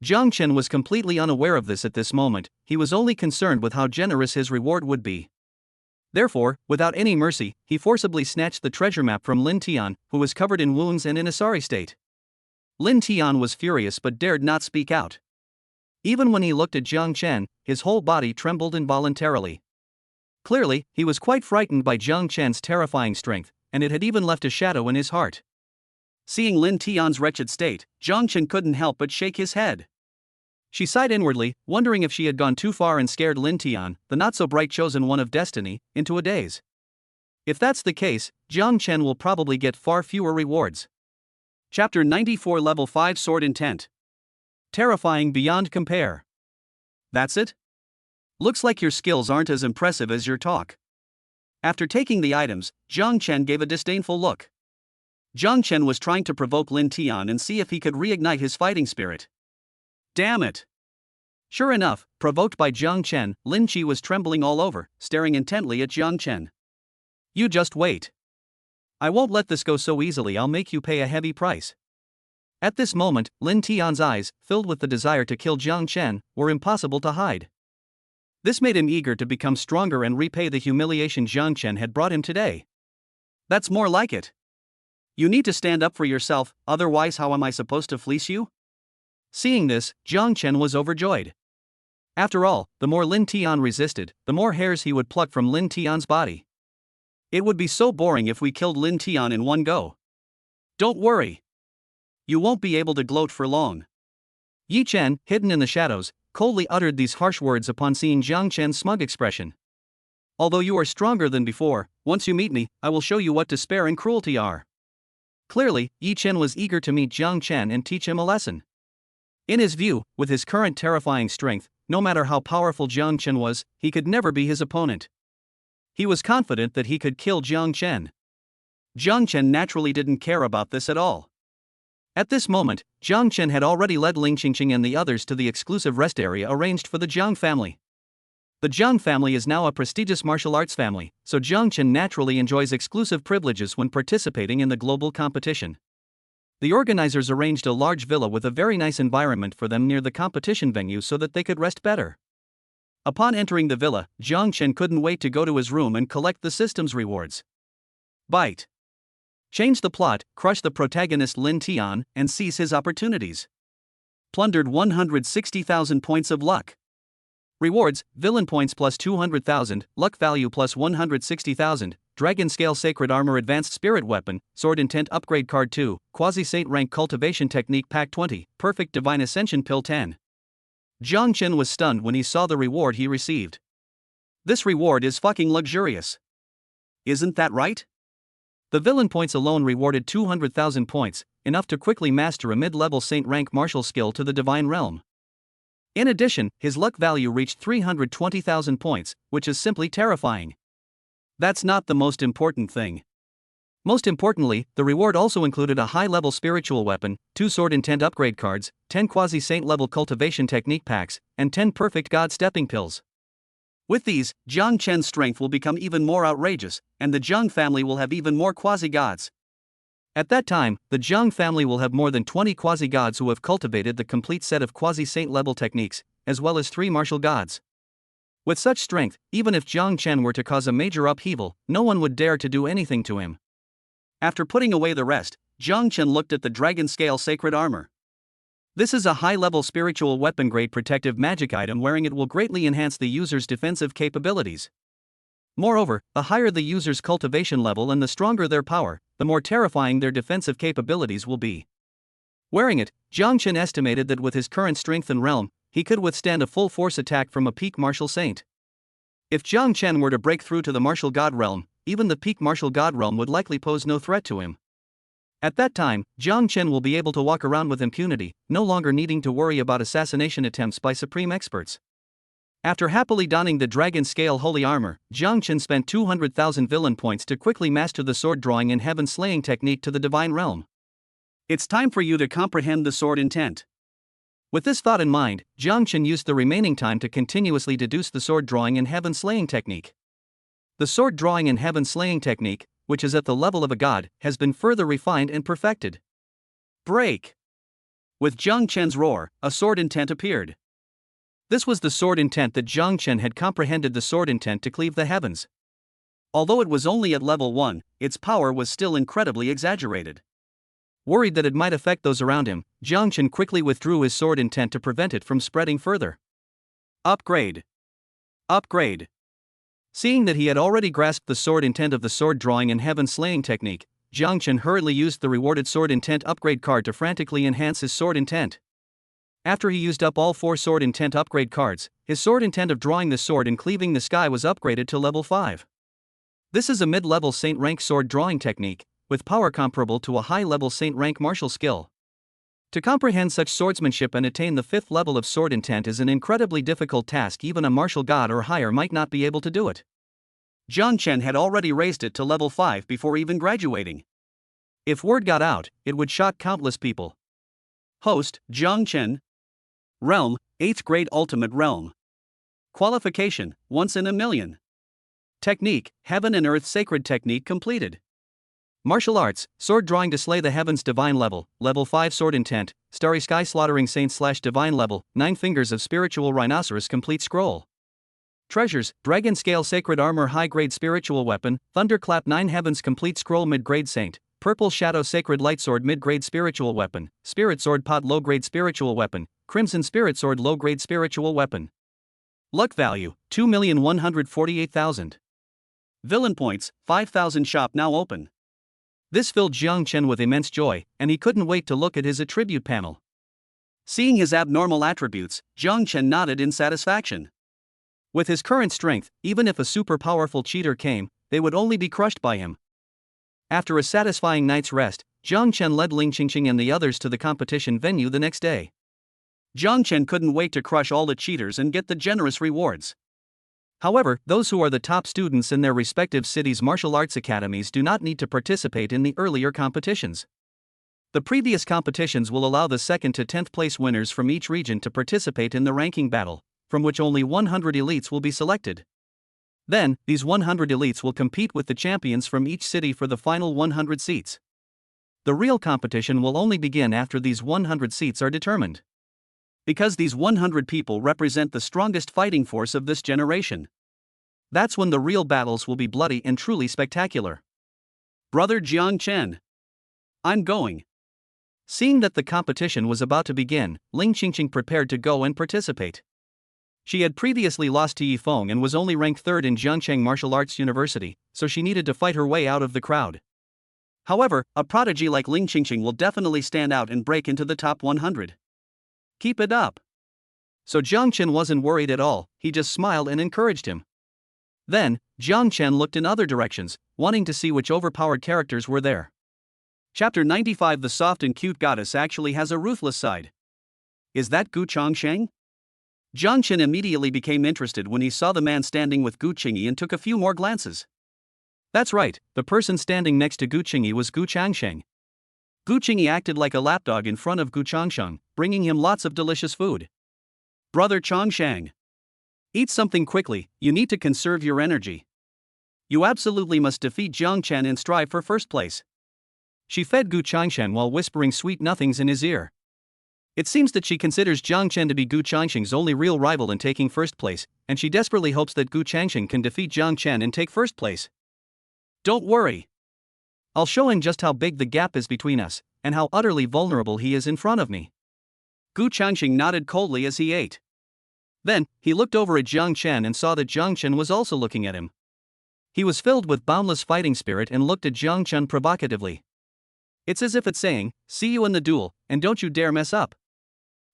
Speaker 2: Jiang Chen was completely unaware of this at this moment, he was only concerned with how generous his reward would be. Therefore, without any mercy, he forcibly snatched the treasure map from Lin Tian, who was covered in wounds and in a sorry state. Lin Tian was furious but dared not speak out. Even when he looked at Jiang Chen, his whole body trembled involuntarily. Clearly, he was quite frightened by Jiang Chen's terrifying strength, and it had even left a shadow in his heart. Seeing Lin Tian's wretched state, Jiang Chen couldn't help but shake his head. She sighed inwardly, wondering if she had gone too far and scared Lin Tian, the not-so-bright chosen one of destiny, into a daze. If that's the case, Jiang Chen will probably get far fewer rewards. Chapter 94 Level 5 Sword Intent. Terrifying beyond compare. That's it? Looks like your skills aren't as impressive as your talk. After taking the items, Jiang Chen gave a disdainful look. Jiang Chen was trying to provoke Lin Tian and see if he could reignite his fighting spirit. Damn it! Sure enough, provoked by Jiang Chen, Lin Qi was trembling all over, staring intently at Jiang Chen. You just wait. I won't let this go so easily, I'll make you pay a heavy price. At this moment, Lin Tian's eyes, filled with the desire to kill Jiang Chen, were impossible to hide. This made him eager to become stronger and repay the humiliation Jiang Chen had brought him today. That's more like it. You need to stand up for yourself, otherwise how am I supposed to fleece you? Seeing this, Jiang Chen was overjoyed. After all, the more Lin Tian resisted, the more hairs he would pluck from Lin Tian's body. It would be so boring if we killed Lin Tian in one go. Don't worry. You won't be able to gloat for long. Yi Chen, hidden in the shadows, coldly uttered these harsh words upon seeing Jiang Chen's smug expression. Although you are stronger than before, once you meet me, I will show you what despair and cruelty are. Clearly, Yi Chen was eager to meet Jiang Chen and teach him a lesson. In his view, with his current terrifying strength, no matter how powerful Jiang Chen was, he could never be his opponent. He was confident that he could kill Jiang Chen. Jiang Chen naturally didn't care about this at all. At this moment, Jiang Chen had already led Ling Qingqing and the others to the exclusive rest area arranged for the Jiang family. The Jiang family is now a prestigious martial arts family, so Jiang Chen naturally enjoys exclusive privileges when participating in the global competition. The organizers arranged a large villa with a very nice environment for them near the competition venue so that they could rest better. Upon entering the villa, Jiang Chen couldn't wait to go to his room and collect the system's rewards. Bite. Change the plot, crush the protagonist Lin Tian, and seize his opportunities. Plundered 160,000 points of luck. Rewards, villain points plus 200,000, luck value plus 160,000, Dragon Scale Sacred Armor Advanced Spirit Weapon, Sword Intent Upgrade Card 2, Quasi-Saint Rank Cultivation Technique Pack 20, Perfect Divine Ascension Pill 10. Jiang Chen was stunned when he saw the reward he received. This reward is fucking luxurious. Isn't that right? The villain points alone rewarded 200,000 points, enough to quickly master a mid-level Saint rank martial skill to the Divine Realm. In addition, his luck value reached 320,000 points, which is simply terrifying. That's not the most important thing. Most importantly, the reward also included a high-level spiritual weapon, 2 sword intent upgrade cards, 10 quasi-saint level cultivation technique packs, and 10 perfect god stepping pills. With these, Jiang Chen's strength will become even more outrageous, and the Jiang family will have even more quasi-gods. At that time, the Jiang family will have more than 20 quasi-gods who have cultivated the complete set of quasi-saint level techniques, as well as 3 martial gods. With such strength, even if Jiang Chen were to cause a major upheaval, no one would dare to do anything to him. After putting away the rest, Jiang Chen looked at the Dragon Scale Sacred Armor. This is a high-level spiritual weapon-grade protective magic item. Wearing it will greatly enhance the user's defensive capabilities. Moreover, the higher the user's cultivation level and the stronger their power, the more terrifying their defensive capabilities will be. Wearing it, Jiang Chen estimated that with his current strength and realm, he could withstand a full-force attack from a peak martial saint. If Jiang Chen were to break through to the martial god realm, even the peak martial god realm would likely pose no threat to him. At that time, Jiang Chen will be able to walk around with impunity, no longer needing to worry about assassination attempts by supreme experts. After happily donning the Dragon Scale Holy Armor, Jiang Chen spent 200,000 villain points to quickly master the sword drawing and heaven slaying technique to the Divine Realm.
Speaker 1: It's time for you to comprehend the sword intent.
Speaker 2: With this thought in mind, Jiang Chen used the remaining time to continuously deduce the sword drawing and heaven slaying technique. The sword drawing and heaven slaying technique, which is at the level of a god, has been further refined and perfected.
Speaker 1: Break! With Jiang Chen's roar, a sword intent appeared.
Speaker 2: This was the sword intent that Jiang Chen had comprehended, the sword intent to cleave the heavens.
Speaker 1: Although it was only at level 1, its power was still incredibly exaggerated.
Speaker 2: Worried that it might affect those around him, Jiang Chen quickly withdrew his sword intent to prevent it from spreading further.
Speaker 1: Upgrade! Upgrade!
Speaker 2: Seeing that he had already grasped the sword intent of the sword drawing and heaven slaying technique, Jiang Chen hurriedly used the rewarded sword intent upgrade card to frantically enhance his sword intent. After he used up all 4 sword intent upgrade cards, his sword intent of drawing the sword and cleaving the sky was upgraded to level 5. This is a mid-level saint rank sword drawing technique, with power comparable to a high-level saint rank martial skill. To comprehend such swordsmanship and attain the 5th level of sword intent is an incredibly difficult task. Even a martial god or higher might not be able to do it.
Speaker 1: Jiang Chen had already raised it to level 5 before even graduating.
Speaker 2: If word got out, it would shock countless people.
Speaker 1: Host, Jiang Chen. Realm, 8th grade ultimate realm. Qualification, once in a million. Technique, heaven and earth sacred technique completed.
Speaker 2: Martial arts, sword drawing to slay the heavens divine level, level 5 sword intent, starry sky slaughtering saint / divine level, 9 fingers of spiritual rhinoceros complete scroll. Treasures, dragon scale sacred armor high grade spiritual weapon, thunderclap 9 heavens complete scroll mid grade saint, purple shadow sacred light sword mid grade spiritual weapon, spirit sword pot low grade spiritual weapon, crimson spirit sword low grade spiritual weapon.
Speaker 1: Luck value, 2,148,000. Villain points, 5,000. Shop now open.
Speaker 2: This filled Jiang Chen with immense joy, and he couldn't wait to look at his attribute panel.
Speaker 1: Seeing his abnormal attributes, Jiang Chen nodded in satisfaction.
Speaker 2: With his current strength, even if a super powerful cheater came, they would only be crushed by him. After a satisfying night's rest, Jiang Chen led Ling Qingqing and the others to the competition venue the next day.
Speaker 1: Jiang Chen couldn't wait to crush all the cheaters and get the generous rewards.
Speaker 2: However, those who are the top students in their respective cities' martial arts academies do not need to participate in the earlier competitions. The previous competitions will allow the 2nd to 10th place winners from each region to participate in the ranking battle, from which only 100 elites will be selected. Then, these 100 elites will compete with the champions from each city for the final 100 seats. The real competition will only begin after these 100 seats are determined.
Speaker 1: Because these 100 people represent the strongest fighting force of this generation.
Speaker 2: That's when the real battles will be bloody and truly spectacular.
Speaker 1: Brother Jiang Chen. I'm going.
Speaker 2: Seeing that the competition was about to begin, Ling Qingqing prepared to go and participate. She had previously lost to Yifeng and was only ranked 3rd in Jiangcheng Martial Arts University, so she needed to fight her way out of the crowd.
Speaker 1: However, a prodigy like Ling Qingqing will definitely stand out and break into the top 100. Keep it up.
Speaker 2: So Jiang Chen wasn't worried at all, he just smiled and encouraged him. Then, Jiang Chen looked in other directions, wanting to see which overpowered characters were there.
Speaker 1: Chapter 95. The soft and cute goddess actually has a ruthless side. Is that Gu Changsheng? Jiang Chen immediately became interested when he saw the man standing with Gu Qingyi and took a few more glances.
Speaker 2: That's right, the person standing next to Gu Qingyi was Gu Changsheng.
Speaker 1: Gu Qingyi acted like a lapdog in front of Gu Changsheng, bringing him lots of delicious food. Brother Changsheng. Eat something quickly, you need to conserve your energy. You absolutely must defeat Jiang Chen and strive for first place.
Speaker 2: She fed Gu Changsheng while whispering sweet nothings in his ear. It seems that she considers Jiang Chen to be Gu Changsheng's only real rival in taking first place, and she desperately hopes that Gu Changsheng can defeat Jiang Chen and take first place.
Speaker 1: Don't worry.
Speaker 2: I'll show him just how big the gap is between us, and how utterly vulnerable he is in front of me.
Speaker 1: Gu Changsheng nodded coldly as he ate.
Speaker 2: Then, he looked over at Jiang Chen and saw that Jiang Chen was also looking at him. He was filled with boundless fighting spirit and looked at Jiang Chen provocatively. It's as if it's saying, see you in the duel, and don't you dare mess up.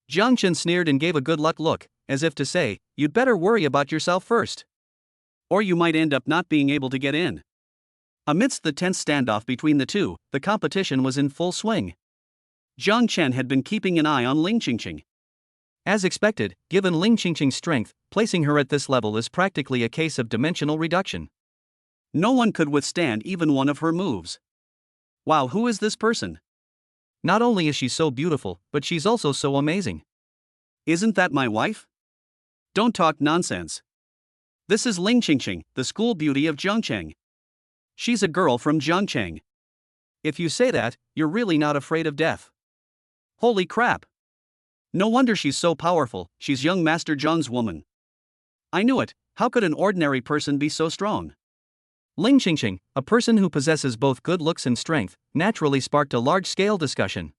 Speaker 2: Jiang Chen sneered and gave a good luck look, as if to say, you'd better worry about yourself first.
Speaker 1: Or you might end up not being able to get in. Amidst the tense standoff between the two, the competition was in full swing. Jiang Chen had been keeping an eye on Ling Qingqing.
Speaker 2: As expected, given Ling Qingqing's strength, placing her at this level is practically a case of dimensional reduction.
Speaker 1: No one could withstand even one of her moves. Wow, who is this person?
Speaker 2: Not only is she so beautiful, but she's also so amazing.
Speaker 1: Isn't that my wife? Don't talk nonsense. This is Ling Qingqing, the school beauty of Zhongcheng. She's a girl from Zhongcheng. If you say that, you're really not afraid of death. Holy crap! No wonder she's so powerful, she's young Master Zhang's woman. I knew it, how could an ordinary person be so strong?
Speaker 2: Ling Qingqing, a person who possesses both good looks and strength, naturally sparked a large-scale discussion.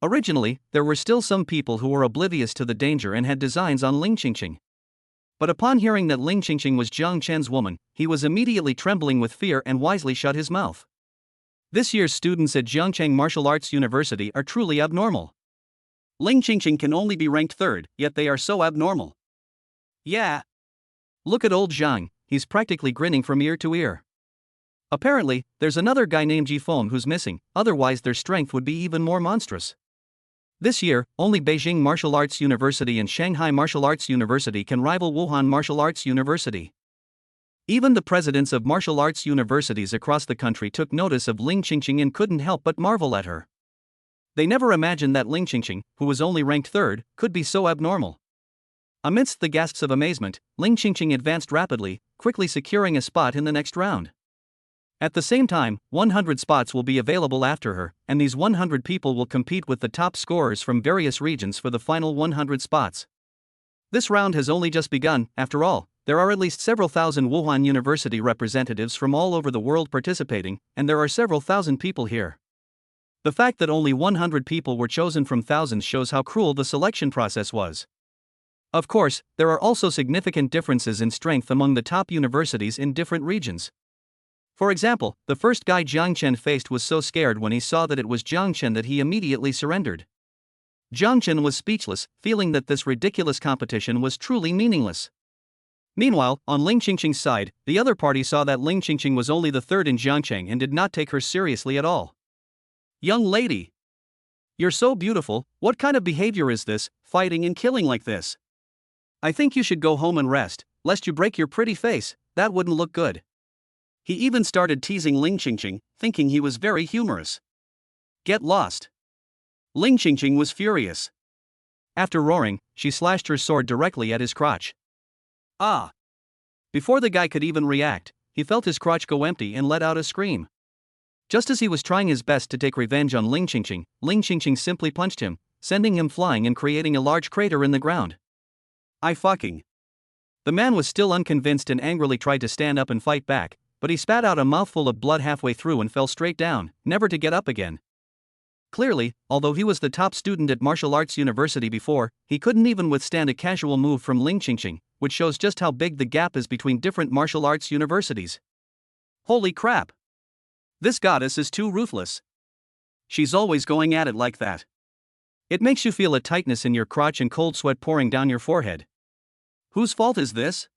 Speaker 2: Originally, there were still some people who were oblivious to the danger and had designs on Ling Qingqing. But upon hearing that Ling Qingqing was Zhang Chen's woman, he was immediately trembling with fear and wisely shut his mouth. This year's students at Zhongcheng Martial Arts University are truly abnormal.
Speaker 1: Ling Qingqing can only be ranked third, yet they are so abnormal. Yeah.
Speaker 2: Look at old Zhang, he's practically grinning from ear to ear. Apparently, there's another guy named Jifeng who's missing, otherwise their strength would be even more monstrous. This year, only Beijing Martial Arts University and Shanghai Martial Arts University can rival Wuhan Martial Arts University. Even the presidents of martial arts universities across the country took notice of Ling Qingqing and couldn't help but marvel at her. They never imagined that Ling Qingqing, who was only ranked third, could be so abnormal. Amidst the gasps of amazement, Ling Qingqing advanced rapidly, quickly securing a spot in the next round. At the same time, 100 spots will be available after her, and these 100 people will compete with the top scorers from various regions for the final 100 spots. This round has only just begun, after all. There are at least several thousand Wuhan University representatives from all over the world participating, and there are several thousand people here. The fact that only 100 people were chosen from thousands shows how cruel the selection process was. Of course, there are also significant differences in strength among the top universities in different regions. For example, the first guy Jiang Chen faced was so scared when he saw that it was Jiang Chen that he immediately surrendered. Jiang Chen was speechless, feeling that this ridiculous competition was truly meaningless. Meanwhile, on Ling Qingqing's side, the other party saw that Ling Qingqing was only the third in Zhongcheng and did not take her seriously at all.
Speaker 1: Young lady! You're so beautiful, what kind of behavior is this, fighting and killing like this? I think you should go home and rest, lest you break your pretty face, that wouldn't look good. He even started teasing Ling Qingqing, thinking he was very humorous. Get lost! Ling Qingqing was furious.
Speaker 2: After roaring, she slashed her sword directly at his crotch.
Speaker 1: Ah! Before the guy could even react, he felt his crotch go empty and let out a scream.
Speaker 2: Just as he was trying his best to take revenge on Ling Qingqing simply punched him, sending him flying and creating a large crater in the ground.
Speaker 1: I fucking.
Speaker 2: The man was still unconvinced and angrily tried to stand up and fight back, but he spat out a mouthful of blood halfway through and fell straight down, never to get up again. Clearly, although he was the top student at Martial Arts University before, he couldn't even withstand a casual move from Ling Qingqing, which shows just how big the gap is between different martial arts universities.
Speaker 1: Holy crap! This goddess is too ruthless. She's always going at it like that.
Speaker 2: It makes you feel a tightness in your crotch and cold sweat pouring down your forehead.
Speaker 1: Whose fault is this?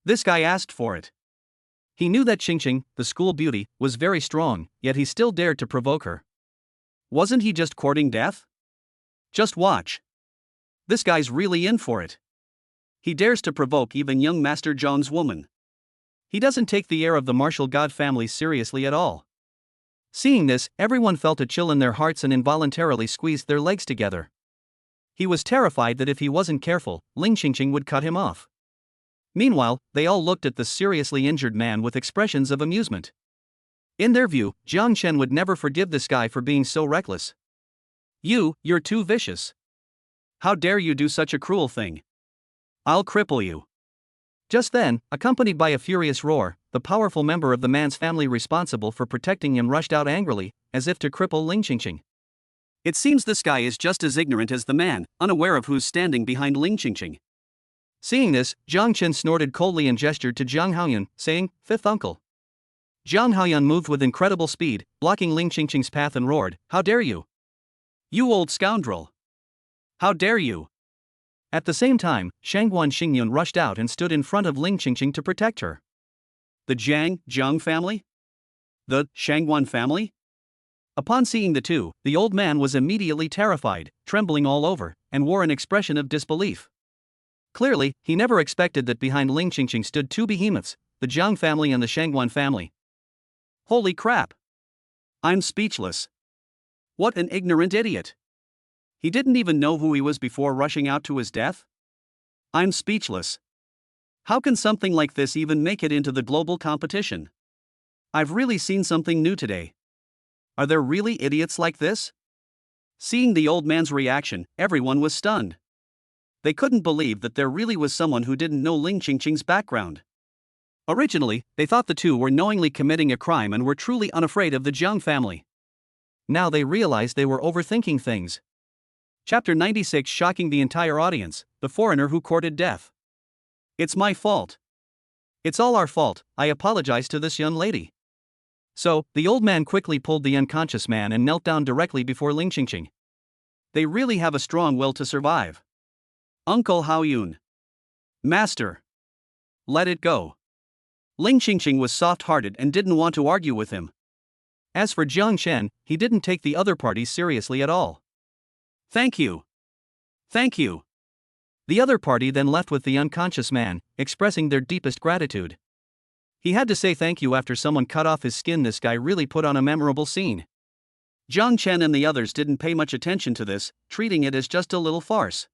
Speaker 1: This guy asked for it.
Speaker 2: He knew that Qingqing, the school beauty, was very strong, yet he still dared to provoke her.
Speaker 1: Wasn't he just courting death? Just watch. This guy's really in for it. He dares to provoke even young Master Zhang's woman.
Speaker 2: He doesn't take the heir of the martial god family seriously at all. Seeing this, everyone felt a chill in their hearts and involuntarily squeezed their legs together. He was terrified that if he wasn't careful, Ling Qingqing would cut him off. Meanwhile, they all looked at the seriously injured man with expressions of amusement. In their view, Jiang Chen would never forgive this guy for being so reckless.
Speaker 1: You're too vicious. How dare you do such a cruel thing? I'll cripple you.
Speaker 2: Just then, accompanied by a furious roar, the powerful member of the man's family responsible for protecting him rushed out angrily, as if to cripple Ling Qingqing.
Speaker 1: It seems this guy is just as ignorant as the man, unaware of who's standing behind Ling Qingqing.
Speaker 2: Seeing this, Jiang Chen snorted coldly and gestured to Zhang Haoyun, saying, "Fifth uncle." Zhang Haoyun moved with incredible speed, blocking Ling Qingqing's path and roared, "How dare you!
Speaker 1: You old scoundrel! How dare you!"
Speaker 2: At the same time, Shangguan Xingyun rushed out and stood in front of Ling Qingqing to protect her.
Speaker 1: The Zhang family? The Shangguan family?
Speaker 2: Upon seeing the two, the old man was immediately terrified, trembling all over, and wore an expression of disbelief. Clearly, he never expected that behind Ling Qingqing stood two behemoths, the Zhang family and the Shangguan family.
Speaker 1: Holy crap! I'm speechless. What an ignorant idiot! He didn't even know who he was before rushing out to his death? I'm speechless. How can something like this even make it into the global competition? I've really seen something new today. Are there really idiots like this? Seeing the old man's reaction, everyone was stunned. They couldn't believe that there really was someone who didn't know Ling Qingqing's background. Originally, they thought the two were knowingly committing a crime and were truly unafraid of the Jiang family. Now they realized they were overthinking things. Chapter 96, shocking the entire audience, the foreigner who courted death. It's my fault. It's all our fault, I apologize to this young lady. So, the old man quickly pulled the unconscious man and knelt down directly before Ling Qingqing. They really have a strong will to survive. Uncle Hao Yun. Master. Let it go. Ling Qingqing was soft-hearted and didn't want to argue with him. As for Jiang Shen, he didn't take the other party seriously at all. Thank you. Thank you. The other party then left with the unconscious man, expressing their deepest gratitude. He had to say thank you after someone cut off his skin. This guy really put on a memorable scene. Jiang Chen and the others didn't pay much attention to this, treating it as just a little farce.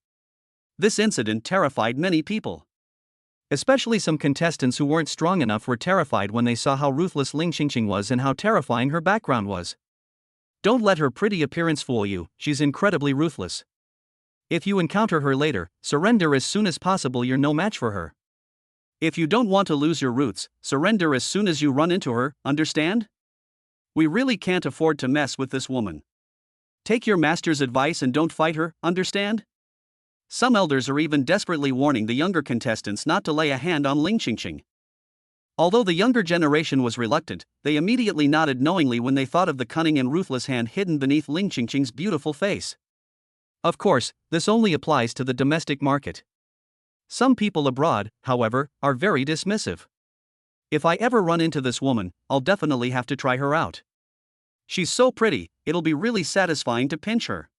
Speaker 1: This incident terrified many people. Especially some contestants who weren't strong enough were terrified when they saw how ruthless Ling Qingqing was and how terrifying her background was. Don't let her pretty appearance fool you, she's incredibly ruthless. If you encounter her later, surrender as soon as possible, you're no match for her. If you don't want to lose your roots, surrender as soon as you run into her, understand? We really can't afford to mess with this woman. Take your master's advice and don't fight her, understand? Some elders are even desperately warning the younger contestants not to lay a hand on Ling Qingqing. Although the younger generation was reluctant, they immediately nodded knowingly when they thought of the cunning and ruthless hand hidden beneath Ling Qingqing's beautiful face. Of course, this only applies to the domestic market. Some people abroad, however, are very dismissive. If I ever run into this woman, I'll definitely have to try her out. She's so pretty, it'll be really satisfying to pinch her.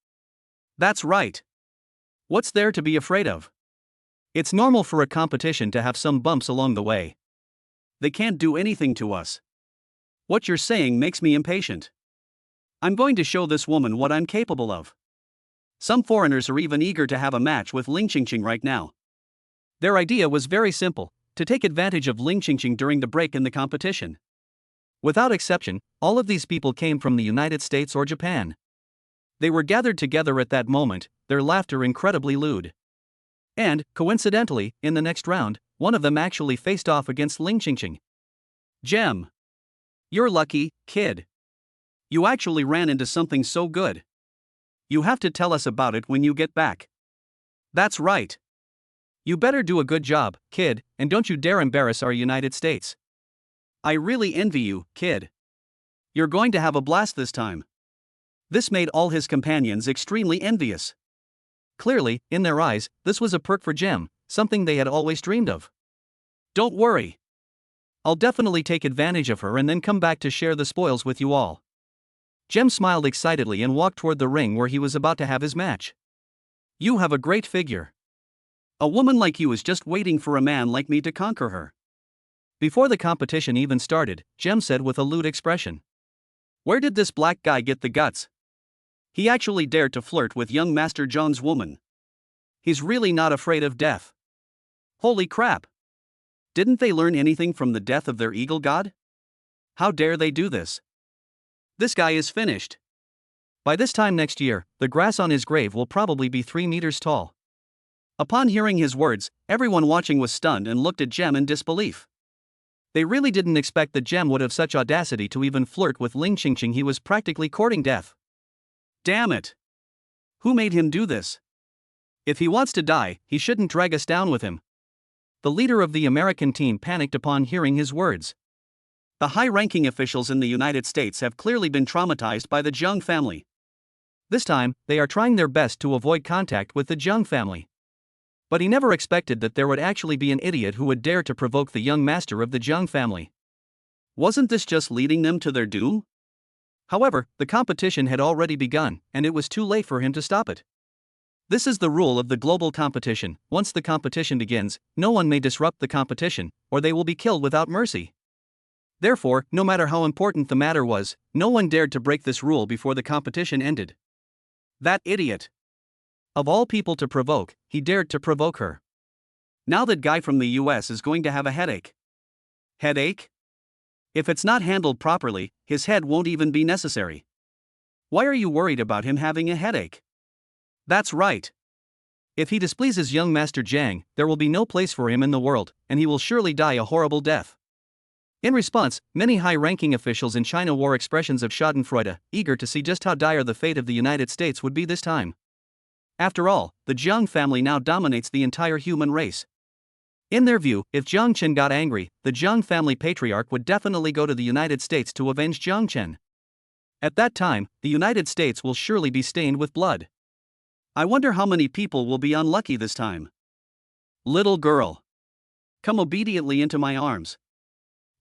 Speaker 1: That's right. What's there to be afraid of? It's normal for a competition to have some bumps along the way. They can't do anything to us. What you're saying makes me impatient. I'm going to show this woman what I'm capable of. Some foreigners are even eager to have a match with Ling Qingqing right now. Their idea was very simple, to take advantage of Ling Qingqing during the break in the competition. Without exception, all of these people came from the United States or Japan. They were gathered together at that moment, their laughter incredibly lewd. And, coincidentally, in the next round, one of them actually faced off against Ling Qingqing. Gem. You're lucky, kid. You actually ran into something so good. You have to tell us about it when you get back. That's right. You better do a good job, kid, and don't you dare embarrass our United States. I really envy you, kid. You're going to have a blast this time. This made all his companions extremely envious. Clearly, in their eyes, this was a perk for Gem, something they had always dreamed of. Don't worry. I'll definitely take advantage of her and then come back to share the spoils with you all. Gem smiled excitedly and walked toward the ring where he was about to have his match. You have a great figure. A woman like you is just waiting for a man like me to conquer her. Before the competition even started, Gem said with a lewd expression. Where did this black guy get the guts? He actually dared to flirt with young Master Zhang's woman. He's really not afraid of death. Holy crap! Didn't they learn anything from the death of their eagle god? How dare they do this? This guy is finished. By this time next year, the grass on his grave will probably be 3 meters tall. Upon hearing his words, everyone watching was stunned and looked at Gem in disbelief. They really didn't expect that Gem would have such audacity to even flirt with Ling Qingqing. He was practically courting death. Damn it! Who made him do this? If he wants to die, he shouldn't drag us down with him. The leader of the American team panicked upon hearing his words. The high-ranking officials in the United States have clearly been traumatized by the Jiang family. This time, they are trying their best to avoid contact with the Jiang family. But he never expected that there would actually be an idiot who would dare to provoke the young master of the Jiang family. Wasn't this just leading them to their doom? However, the competition had already begun, and it was too late for him to stop it. This is the rule of the global competition. Once the competition begins, no one may disrupt the competition, or they will be killed without mercy.
Speaker 2: Therefore, no matter how important the matter was, no one dared to break this rule before the competition ended.
Speaker 1: That idiot.
Speaker 2: Of all people to provoke, he dared to provoke her.
Speaker 1: Now that guy from the US is going to have a headache. Headache? If it's not handled properly, his head won't even be necessary. Why are you worried about him having a headache? That's right.
Speaker 2: If he displeases young Master Jiang, there will be no place for him in the world, and he will surely die a horrible death. In response, many high-ranking officials in China wore expressions of schadenfreude, eager to see just how dire the fate of the United States would be this time. After all, the Jiang family now dominates the entire human race. In their view, if Jiang Chen got angry, the Jiang family patriarch would definitely go to the United States to avenge Jiang Chen. At that time, the United States will surely be stained with blood.
Speaker 1: I wonder how many people will be unlucky this time. Little girl, come obediently into my arms.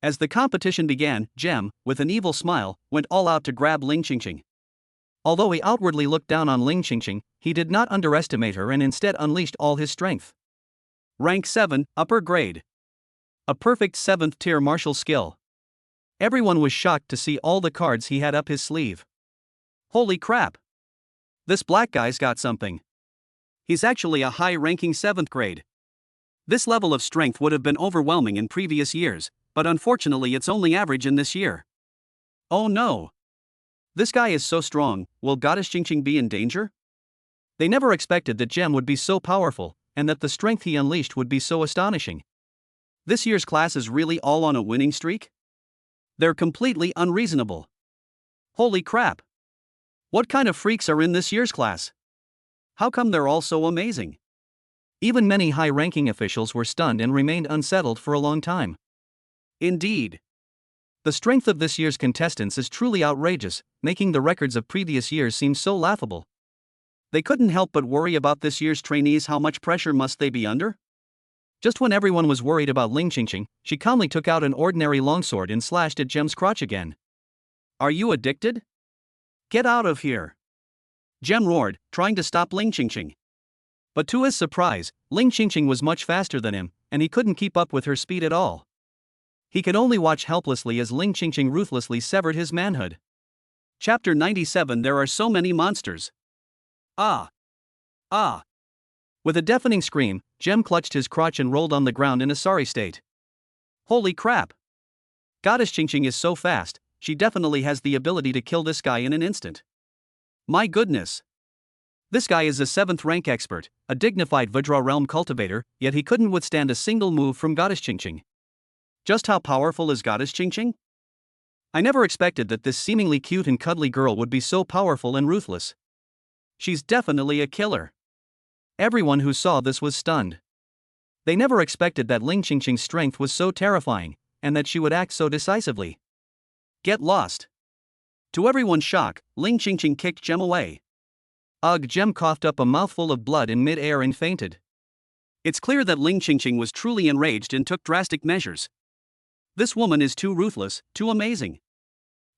Speaker 1: As the competition began, Jem, with an evil smile, went all out to grab Ling Qingqing. Although he outwardly looked down on Ling Qingqing, he did not underestimate her and instead unleashed all his strength. Rank 7, upper grade. A perfect 7th tier martial skill.
Speaker 2: Everyone was shocked to see all the cards he had up his sleeve.
Speaker 1: Holy crap! This black guy's got something. He's actually a high-ranking 7th grade. This level of strength would have been overwhelming in previous years, but unfortunately it's only average in this year. Oh no! This guy is so strong, will Goddess Qingqing be in danger?
Speaker 2: They never expected that Jem would be so powerful, and that the strength he unleashed would be so astonishing.
Speaker 1: This year's class is really all on a winning streak? They're completely unreasonable. Holy crap! What kind of freaks are in this year's class? How come they're all so amazing?
Speaker 2: Even many high-ranking officials were stunned and remained unsettled for a long time.
Speaker 1: Indeed.
Speaker 2: The strength of this year's contestants is truly outrageous, making the records of previous years seem so laughable.
Speaker 1: They couldn't help but worry about this year's trainees. How much pressure must they be under?
Speaker 2: Just when everyone was worried about Ling Qingqing, she calmly took out an ordinary longsword and slashed at Jem's crotch again.
Speaker 1: Are you addicted? Get out of here! Jem roared, trying to stop Ling Qingqing.
Speaker 2: But to his surprise, Ling Qingqing was much faster than him, and he couldn't keep up with her speed at all. He could only watch helplessly as Ling Qingqing ruthlessly severed his manhood.
Speaker 1: Chapter 97. There are so many monsters. Ah! Ah!
Speaker 2: With a deafening scream, Jem clutched his crotch and rolled on the ground in a sorry state.
Speaker 1: Holy crap! Goddess Qingqing is so fast, she definitely has the ability to kill this guy in an instant. My goodness! This guy is a 7th rank expert, a dignified Vajra realm cultivator, yet he couldn't withstand a single move from Goddess Qingqing. Just how powerful is Goddess Qingqing? I never expected that this seemingly cute and cuddly girl would be so powerful and ruthless. She's definitely a killer. Everyone who saw this was stunned. They never expected that Ling Qingqing's strength was so terrifying, and that she would act so decisively. Get lost! To everyone's shock, Ling Qingqing kicked Jem away.
Speaker 2: Ugh! Jem coughed up a mouthful of blood in mid-air and fainted.
Speaker 1: It's clear that Ling Qingqing was truly enraged and took drastic measures. This woman is too ruthless, too amazing.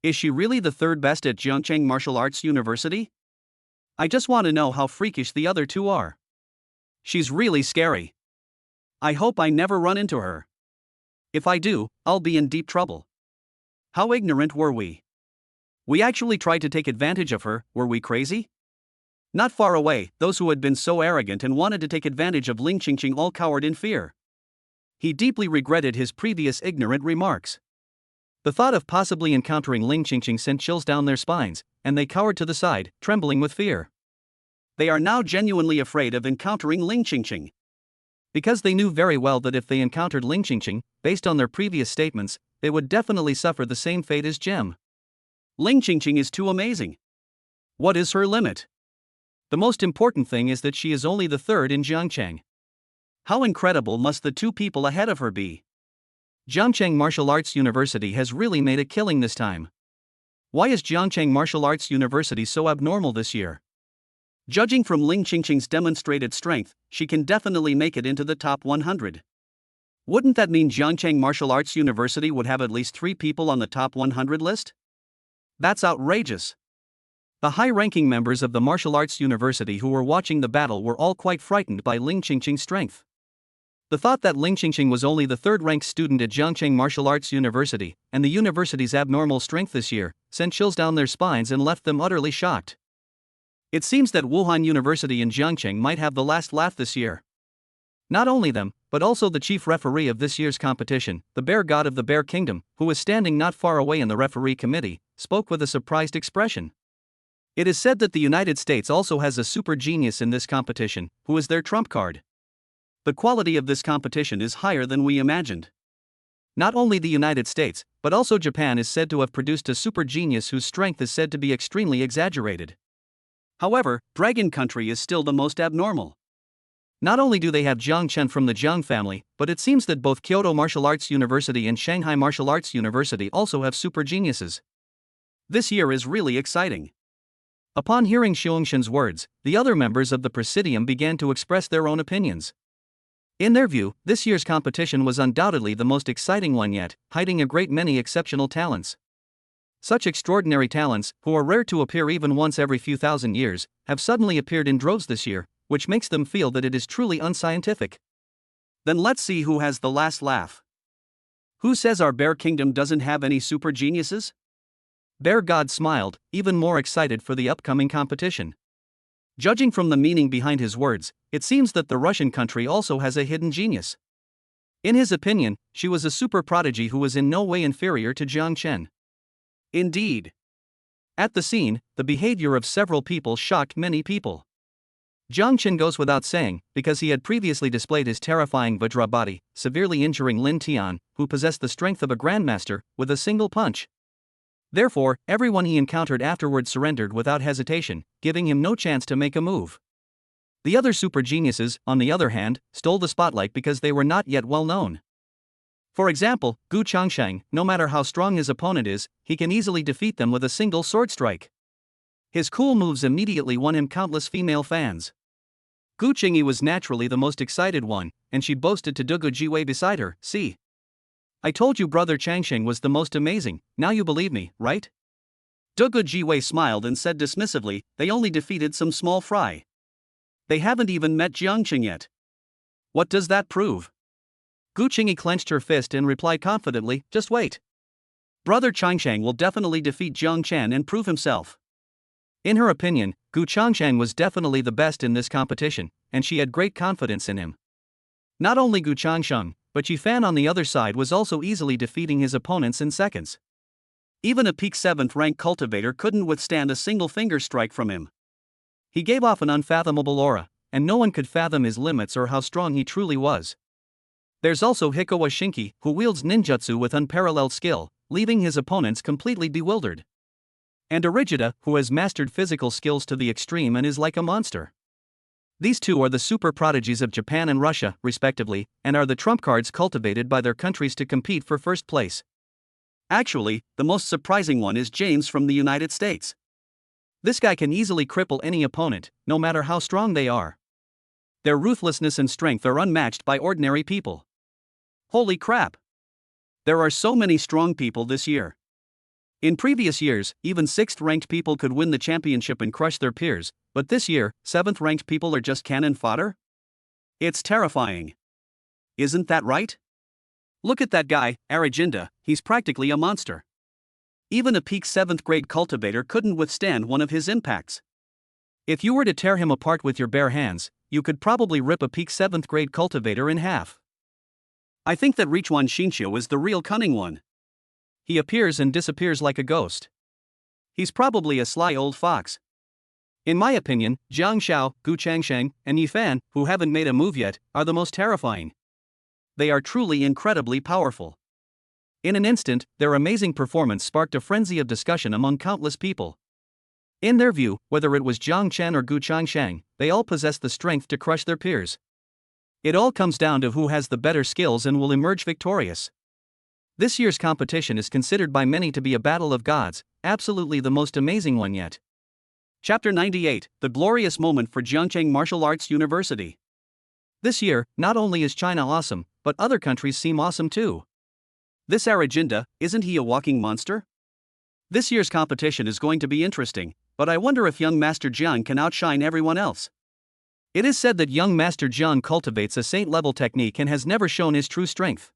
Speaker 1: Is she really the 3rd best at Jiangcheng Martial Arts University? I just want to know how freakish the other two are. She's really scary. I hope I never run into her. If I do, I'll be in deep trouble. How ignorant were we? We actually tried to take advantage of her. Were we crazy? Not far away, those who had been so arrogant and wanted to take advantage of Ling Qingqing all cowered in fear. He deeply regretted his previous ignorant remarks.
Speaker 2: The thought of possibly encountering Ling Qingqing sent chills down their spines, and they cowered to the side, trembling with fear.
Speaker 1: They are now genuinely afraid of encountering Ling Qingqing.
Speaker 2: Because they knew very well that if they encountered Ling Qingqing, based on their previous statements, they would definitely suffer the same fate as Jem.
Speaker 1: Ling Qingqing is too amazing. What is her limit?
Speaker 2: The most important thing is that she is only the 3rd in Jiangcheng.
Speaker 1: How incredible must the two people ahead of her be?
Speaker 2: Jiangcheng Martial Arts University has really made a killing this time. Why is Jiangcheng Martial Arts University so abnormal this year?
Speaker 1: Judging from Ling Qingqing's demonstrated strength, she can definitely make it into the top 100. Wouldn't that mean Jiangcheng Martial Arts University would have at least 3 people on the top 100 list? That's outrageous. The high-ranking members of the Martial Arts University who were watching the battle were all quite frightened by Ling Qingqing's strength.
Speaker 2: The thought that Ling Qingqing was only the third-ranked student at Jiangcheng Martial Arts University, and the university's abnormal strength this year, sent chills down their spines and left them utterly shocked. It seems that Wuhan University in Jiangcheng might have the last laugh this year. Not only them, but also the chief referee of this year's competition, the bear god of the Bear Kingdom, who was standing not far away in the referee committee, spoke with a surprised expression. It is said that the United States also has a super genius in this competition, who is their trump card. The quality of this competition is higher than we imagined. Not only the United States, but also Japan is said to have produced a super genius whose strength is said to be extremely exaggerated. However, Dragon Country is still the most abnormal. Not only do they have Jiang Chen from the Jiang family, but it seems that both Kyoto Martial Arts University and Shanghai Martial Arts University also have super geniuses. This year is really exciting. Upon hearing Xiongxin's words, the other members of the Presidium began to express their own opinions. In their view, this year's competition was undoubtedly the most exciting one yet, hiding a great many exceptional talents. Such extraordinary talents, who are rare to appear even once every few thousand years, have suddenly appeared in droves this year, which makes them feel that it is truly unscientific. Then let's see who has the last laugh. Who says our Bear Kingdom doesn't have any super geniuses? Bear God smiled, even more excited for the upcoming competition. Judging from the meaning behind his words, it seems that the Russian country also has a hidden genius. In his opinion, she was a super prodigy who was in no way inferior to Jiang Chen. Indeed. At the scene, the behavior of several people shocked many people. Jiang Chen goes without saying, because he had previously displayed his terrifying Vajra body, severely injuring Lin Tian, who possessed the strength of a grandmaster, with a single punch. Therefore, everyone he encountered afterward surrendered without hesitation, giving him no chance to make a move. The other super geniuses, on the other hand, stole the spotlight because they were not yet well known. For example, Gu Changsheng, no matter how strong his opponent is, he can easily defeat them with a single sword strike. His cool moves immediately won him countless female fans. Gu Qingyi was naturally the most excited one, and she boasted to Dugu Jiwei beside her, "See. I told you brother Changsheng was the most amazing, now you believe me, right?" Dugu Jiwei smiled and said dismissively, "They only defeated some small fry. They haven't even met Jiangcheng yet. What does that prove?" Gu Qingyi clenched her fist and replied confidently, "Just wait. Brother Changsheng will definitely defeat Jiang Chen and prove himself." In her opinion, Gu Changsheng was definitely the best in this competition, and she had great confidence in him. Not only Gu Changsheng, but Yi Fan on the other side was also easily defeating his opponents in seconds. Even a peak 7th rank cultivator couldn't withstand a single finger strike from him. He gave off an unfathomable aura, and no one could fathom his limits or how strong he truly was. There's also Hikawa Shinki, who wields ninjutsu with unparalleled skill, leaving his opponents completely bewildered. And Arigida, who has mastered physical skills to the extreme and is like a monster. These two are the super prodigies of Japan and Russia, respectively, and are the trump cards cultivated by their countries to compete for first place. Actually, the most surprising one is James from the United States. This guy can easily cripple any opponent, no matter how strong they are. Their ruthlessness and strength are unmatched by ordinary people. Holy crap! There are so many strong people this year. In previous years, even 6th-ranked people could win the championship and crush their peers, but this year, 7th-ranked people are just cannon fodder? It's terrifying. Isn't that right? Look at that guy, Araginda, he's practically a monster. Even a peak 7th grade cultivator couldn't withstand one of his impacts. If you were to tear him apart with your bare hands, you could probably rip a peak 7th grade cultivator in half. I think that Richuan Xinxiu is the real cunning one. He appears and disappears like a ghost. He's probably a sly old fox. In my opinion, Jiang Xiao, Gu Changsheng, and Yi Fan, who haven't made a move yet, are the most terrifying. They are truly incredibly powerful. In an instant, their amazing performance sparked a frenzy of discussion among countless people. In their view, whether it was Jiang Chen or Gu Changsheng, they all possess the strength to crush their peers. It all comes down to who has the better skills and will emerge victorious. This year's competition is considered by many to be a battle of gods, absolutely the most amazing one yet. Chapter 98, The Glorious Moment for Jiangcheng Martial Arts University. This year, not only is China awesome, but other countries seem awesome too. This Araginda, isn't he a walking monster? This year's competition is going to be interesting, but I wonder if young Master Jiang can outshine everyone else. It is said that young Master Jiang cultivates a saint-level technique and has never shown his true strength.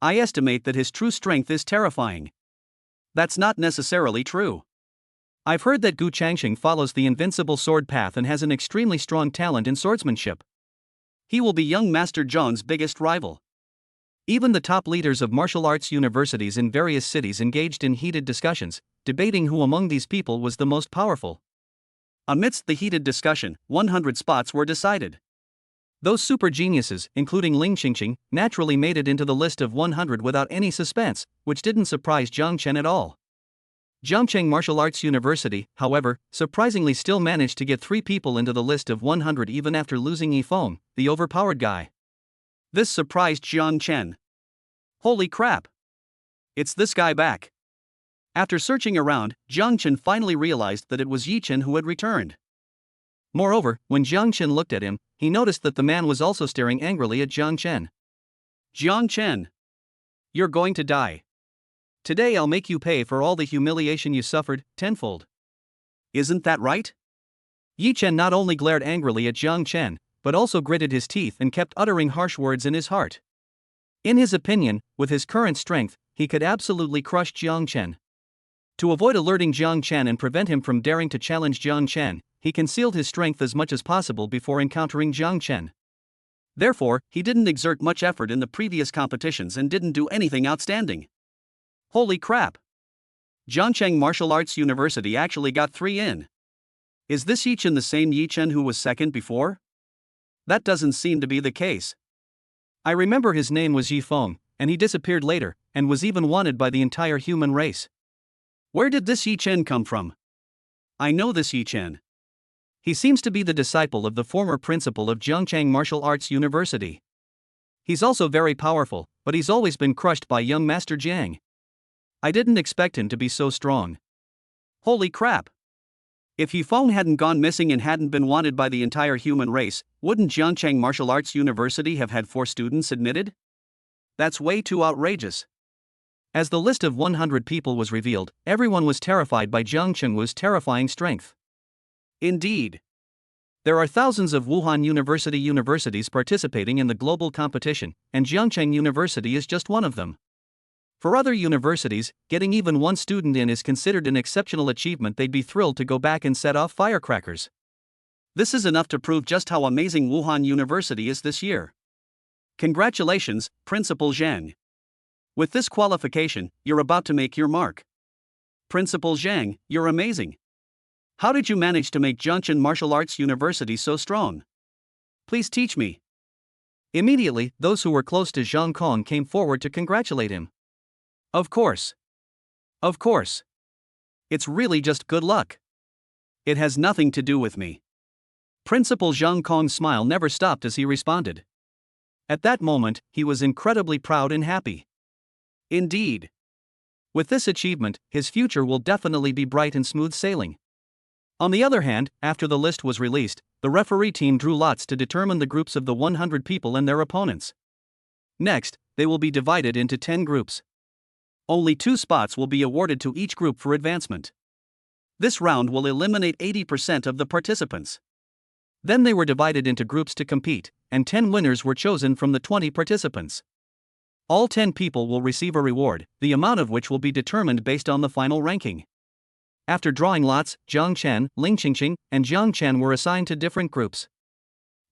Speaker 1: I estimate that his true strength is terrifying. That's not necessarily true.
Speaker 2: I've heard that Gu Changxing follows the invincible sword path and has an extremely strong talent in swordsmanship.
Speaker 1: He will be young Master Zhang's biggest rival.
Speaker 2: Even the top leaders of martial arts universities in various cities engaged in heated discussions, debating who among these people was the most powerful.
Speaker 1: Amidst the heated discussion, 100 spots were decided.
Speaker 2: Those super geniuses, including Ling Qingqing, naturally made it into the list of 100 without any suspense, which didn't surprise Jiang Chen at all. Zhangcheng Martial Arts University, however, surprisingly still managed to get 3 people into the list of 100 even after losing Yifeng, the overpowered guy.
Speaker 1: This surprised Jiang Chen. Holy crap! It's this guy back. After searching around, Jiang Chen finally realized that it was Yi Chen who had returned.
Speaker 2: Moreover, when Jiang Chen looked at him, he noticed that the man was also staring angrily at Jiang Chen.
Speaker 1: Jiang Chen, you're going to die.
Speaker 2: Today I'll make you pay for all the humiliation you suffered, tenfold.
Speaker 1: Isn't that right?
Speaker 2: Yi Chen not only glared angrily at Jiang Chen, but also gritted his teeth and kept uttering harsh words in his heart. In his opinion, with his current strength, he could absolutely crush Jiang Chen. To avoid alerting Jiang Chen and prevent him from daring to challenge Jiang Chen, he concealed his strength as much as possible before encountering Jiang Chen.
Speaker 1: Therefore, he didn't exert much effort in the previous competitions and didn't do anything outstanding. Holy crap! Zhangcheng Martial Arts University actually got 3 in. Is this Yi Chen the same Yi Chen who was second before? That doesn't seem to be the case.
Speaker 2: I remember his name was Yifeng, and he disappeared later, and was even wanted by the entire human race.
Speaker 1: Where did this Yi Chen come from? I know this Yi Chen.
Speaker 2: He seems to be the disciple of the former principal of Zhangcheng Martial Arts University. He's also very powerful, but he's always been crushed by young Master Jiang. I didn't expect him to be so strong.
Speaker 1: Holy crap! If Yifeng hadn't gone missing and hadn't been wanted by the entire human race, wouldn't Zhangcheng Martial Arts University have had 4 students admitted? That's way too outrageous.
Speaker 2: As the list of 100 people was revealed, everyone was terrified by Jiang Chengwu's terrifying strength.
Speaker 1: Indeed.
Speaker 2: There are thousands of Wuhan universities participating in the global competition, and Jiangcheng University is just one of them. For other universities, getting even 1 student in is considered an exceptional achievement. They'd be thrilled to go back and set off firecrackers.
Speaker 1: This is enough to prove just how amazing Wuhan University is this year. Congratulations, Principal Zhang. With this qualification, you're about to make your mark. Principal Zhang, you're amazing. How did you manage to make Zhangcheng Martial Arts University so strong? Please teach me.
Speaker 2: Immediately, those who were close to Zhang Kong came forward to congratulate him.
Speaker 1: Of course. Of course. It's really just good luck. It has nothing to do with me. Principal Zhang Kong's smile never stopped as he responded.
Speaker 2: At that moment, he was incredibly proud and happy.
Speaker 1: Indeed.
Speaker 2: With this achievement, his future will definitely be bright and smooth sailing. On the other hand, after the list was released, the referee team drew lots to determine the groups of the 100 people and their opponents. Next, they will be divided into 10 groups.
Speaker 1: Only 2 spots will be awarded to each group for advancement. This round will eliminate 80% of the participants.
Speaker 2: Then they were divided into groups to compete, and 10 winners were chosen from the 20 participants. All 10 people will receive a reward, the amount of which will be determined based on the final ranking. After drawing lots, Jiang Chen, Ling Qingqing, and Jiang Chen were assigned to different groups.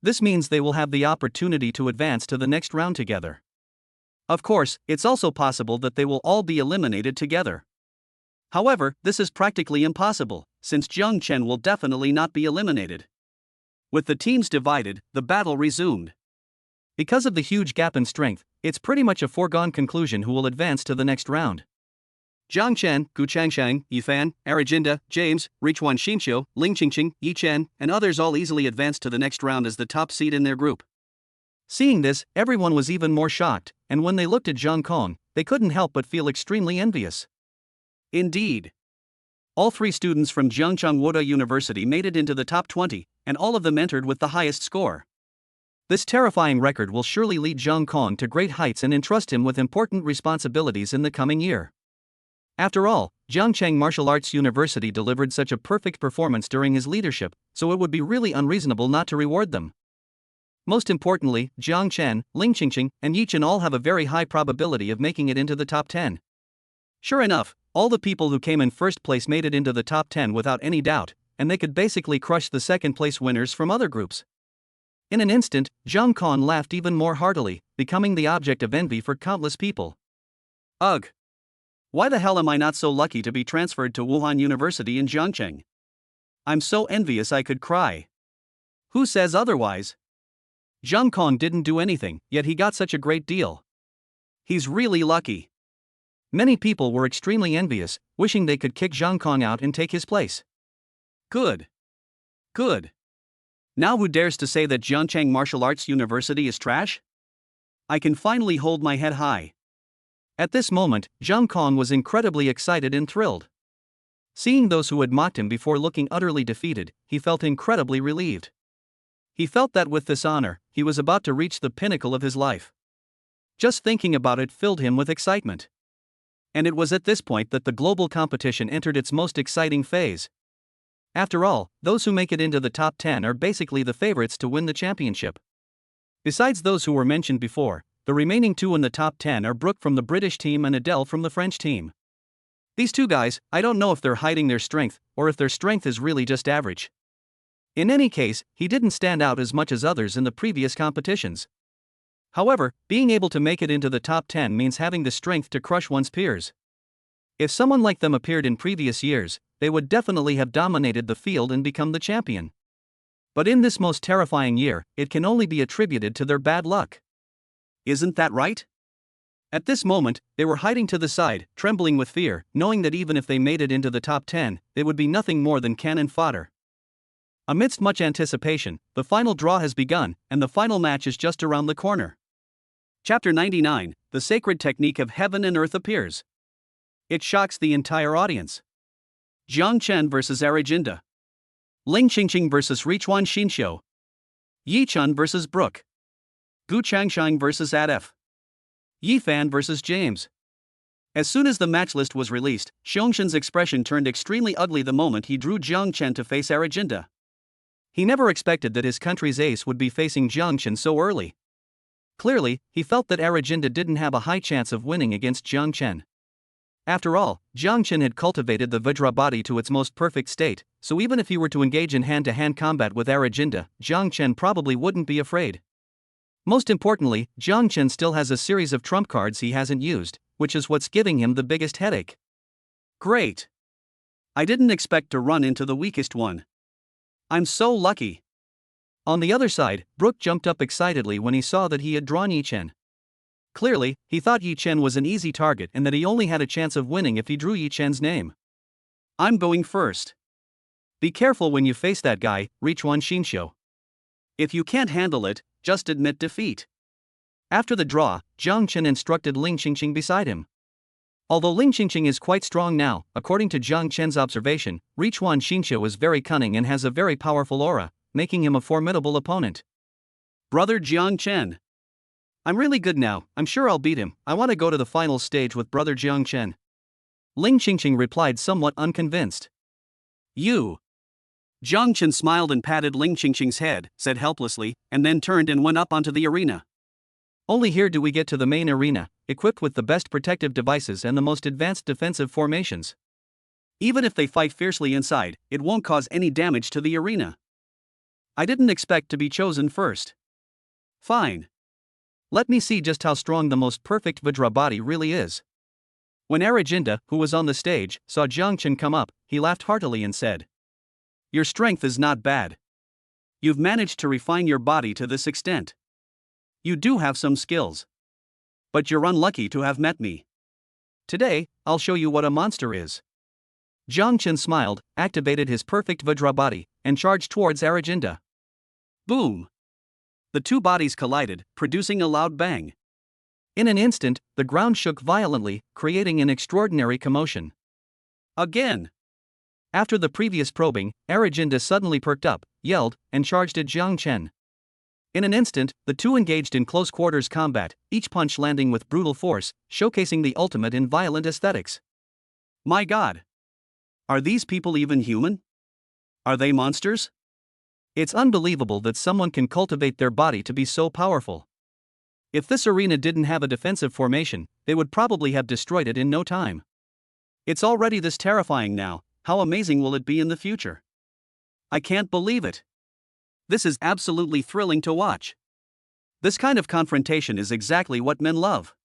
Speaker 2: This means they will have the opportunity to advance to the next round together. Of course, it's also possible that they will all be eliminated together. However, this is practically impossible, since Jiang Chen will definitely not be eliminated. With the teams divided, the battle resumed. Because of the huge gap in strength, it's pretty much a foregone conclusion who will advance to the next round.
Speaker 1: Jiang Chen, Gu Changxiang, Yifan, Araginda, James, Richuan Xinqiu, Ling Qingqing, Yi Chen, and others all easily advanced to the next round as the top seed in their group.
Speaker 2: Seeing this, everyone was even more shocked, and when they looked at Zhang Kong, they couldn't help but feel extremely envious.
Speaker 1: Indeed. All 3 students from Jiangcheng Wuda University made it into the top 20, and all of them entered with the highest score.
Speaker 2: This terrifying record will surely lead Zhang Kong to great heights and entrust him with important responsibilities in the coming year. After all, Zhangcheng Martial Arts University delivered such a perfect performance during his leadership, so it would be really unreasonable not to reward them. Most importantly, Jiang Chen, Ling Qingqing, and Yi Chen all have a very high probability of making it into the top 10. Sure enough, all the people who came in first place made it into the top 10 without any doubt, and they could basically crush the second place winners from other groups. In an instant, Zhang Quan laughed even more heartily, becoming the object of envy for countless people.
Speaker 1: Ugh! Why the hell am I not so lucky to be transferred to Wuhan University in Zhangcheng? I'm so envious I could cry. Who says otherwise?
Speaker 2: Zhang Quan didn't do anything, yet he got such a great deal.
Speaker 1: He's really lucky.
Speaker 2: Many people were extremely envious, wishing they could kick Zhang Quan out and take his place.
Speaker 1: Good. Good. Now who dares to say that Zhangcheng Martial Arts University is trash? I can finally hold my head high.
Speaker 2: At this moment, Zhang Quan was incredibly excited and thrilled. Seeing those who had mocked him before looking utterly defeated, he felt incredibly relieved. He felt that with this honor, he was about to reach the pinnacle of his life. Just thinking about it filled him with excitement. And it was at this point that the global competition entered its most exciting phase. After all, those who make it into the top 10 are basically the favorites to win the championship. Besides those who were mentioned before, the remaining two in the top 10 are Brooke from the British team and Adele from the French team. These two guys, I don't know if they're hiding their strength, or if their strength is really just average. In any case, he didn't stand out as much as others in the previous competitions. However, being able to make it into the top 10 means having the strength to crush one's peers. If someone like them appeared in previous years, they would definitely have dominated the field and become the champion. But in this most terrifying year, it can only be attributed to their bad luck.
Speaker 1: Isn't that right?
Speaker 2: At this moment, they were hiding to the side, trembling with fear, knowing that even if they made it into the top 10, they would be nothing more than cannon fodder. Amidst much anticipation, the final draw has begun, and the final match is just around the corner.
Speaker 1: Chapter 99, The Sacred Technique of Heaven and Earth appears. It shocks the entire audience. Jiang Chen vs. Araginda. Ling Qingqing vs. Richuan Xinxiu. Yi Chen vs. Brooke. Gu Changsheng vs. If. Yi Fan vs. James. As soon as the match list was released, Xiongxin's expression turned extremely ugly the moment he drew Jiang Chen to face Araginda. He never expected that his country's ace would be facing Jiang Chen so early. Clearly, he felt that Araginda didn't have a high chance of winning against Jiang Chen. After all, Jiang Chen had cultivated the Vajra body to its most perfect state, so even if he were to engage in hand-to-hand combat with Araginda, Jiang Chen probably wouldn't be afraid. Most importantly, Jiang Chen still has a series of trump cards he hasn't used, which is what's giving him the biggest headache. Great! I didn't expect to run into the weakest one. I'm so lucky.
Speaker 2: On the other side, Brooke jumped up excitedly when he saw that he had drawn Yi Chen. Clearly, he thought Yi Chen was an easy target and that he only had a chance of winning if he drew Yi Chen's name.
Speaker 1: I'm going first.
Speaker 2: Be careful when you face that guy, Richuan Xinxiu.
Speaker 1: If you can't handle it, just admit defeat.
Speaker 2: After the draw, Jiang Chen instructed Ling Qingqing beside him. Although Ling Qingqing is quite strong now, according to Jiang Chen's observation, Richuan Xinxiu is very cunning and has a very powerful aura, making him a formidable opponent.
Speaker 1: Brother Jiang Chen. I'm really good now, I'm sure I'll beat him, I want to go to the final stage with Brother Jiang Chen.
Speaker 2: Ling Qingqing replied somewhat unconvinced.
Speaker 1: You. Jiang Chen smiled and patted Ling Qingqing's head, said helplessly, and then turned and went up onto the arena.
Speaker 2: Only here do we get to the main arena, equipped with the best protective devices and the most advanced defensive formations.
Speaker 1: Even if they fight fiercely inside, it won't cause any damage to the arena. I didn't expect to be chosen first. Fine.
Speaker 2: Let me see just how strong the most perfect Vajra body really is. When Araginda, who was on the stage, saw Jiang Chen come up, he laughed heartily and said,
Speaker 1: Your strength is not bad. You've managed to refine your body to this extent. You do have some skills. But you're unlucky to have met me.
Speaker 2: Today, I'll show you what a monster is. Jiang Chen smiled, activated his perfect Vajra body, and charged towards Araginda.
Speaker 1: Boom! The two bodies collided, producing a loud bang.
Speaker 2: In an instant, the ground shook violently, creating an extraordinary commotion.
Speaker 1: Again!
Speaker 2: After the previous probing, Araginda suddenly perked up, yelled, and charged at Jiang Chen. In an instant, the two engaged in close-quarters combat, each punch landing with brutal force, showcasing the ultimate in violent aesthetics.
Speaker 1: My God! Are these people even human? Are they monsters?
Speaker 2: It's unbelievable that someone can cultivate their body to be so powerful. If this arena didn't have a defensive formation, they would probably have destroyed it in no time.
Speaker 1: It's already this terrifying now, how amazing will it be in the future? I can't believe it. This is absolutely thrilling to watch. This kind of confrontation is exactly what men love.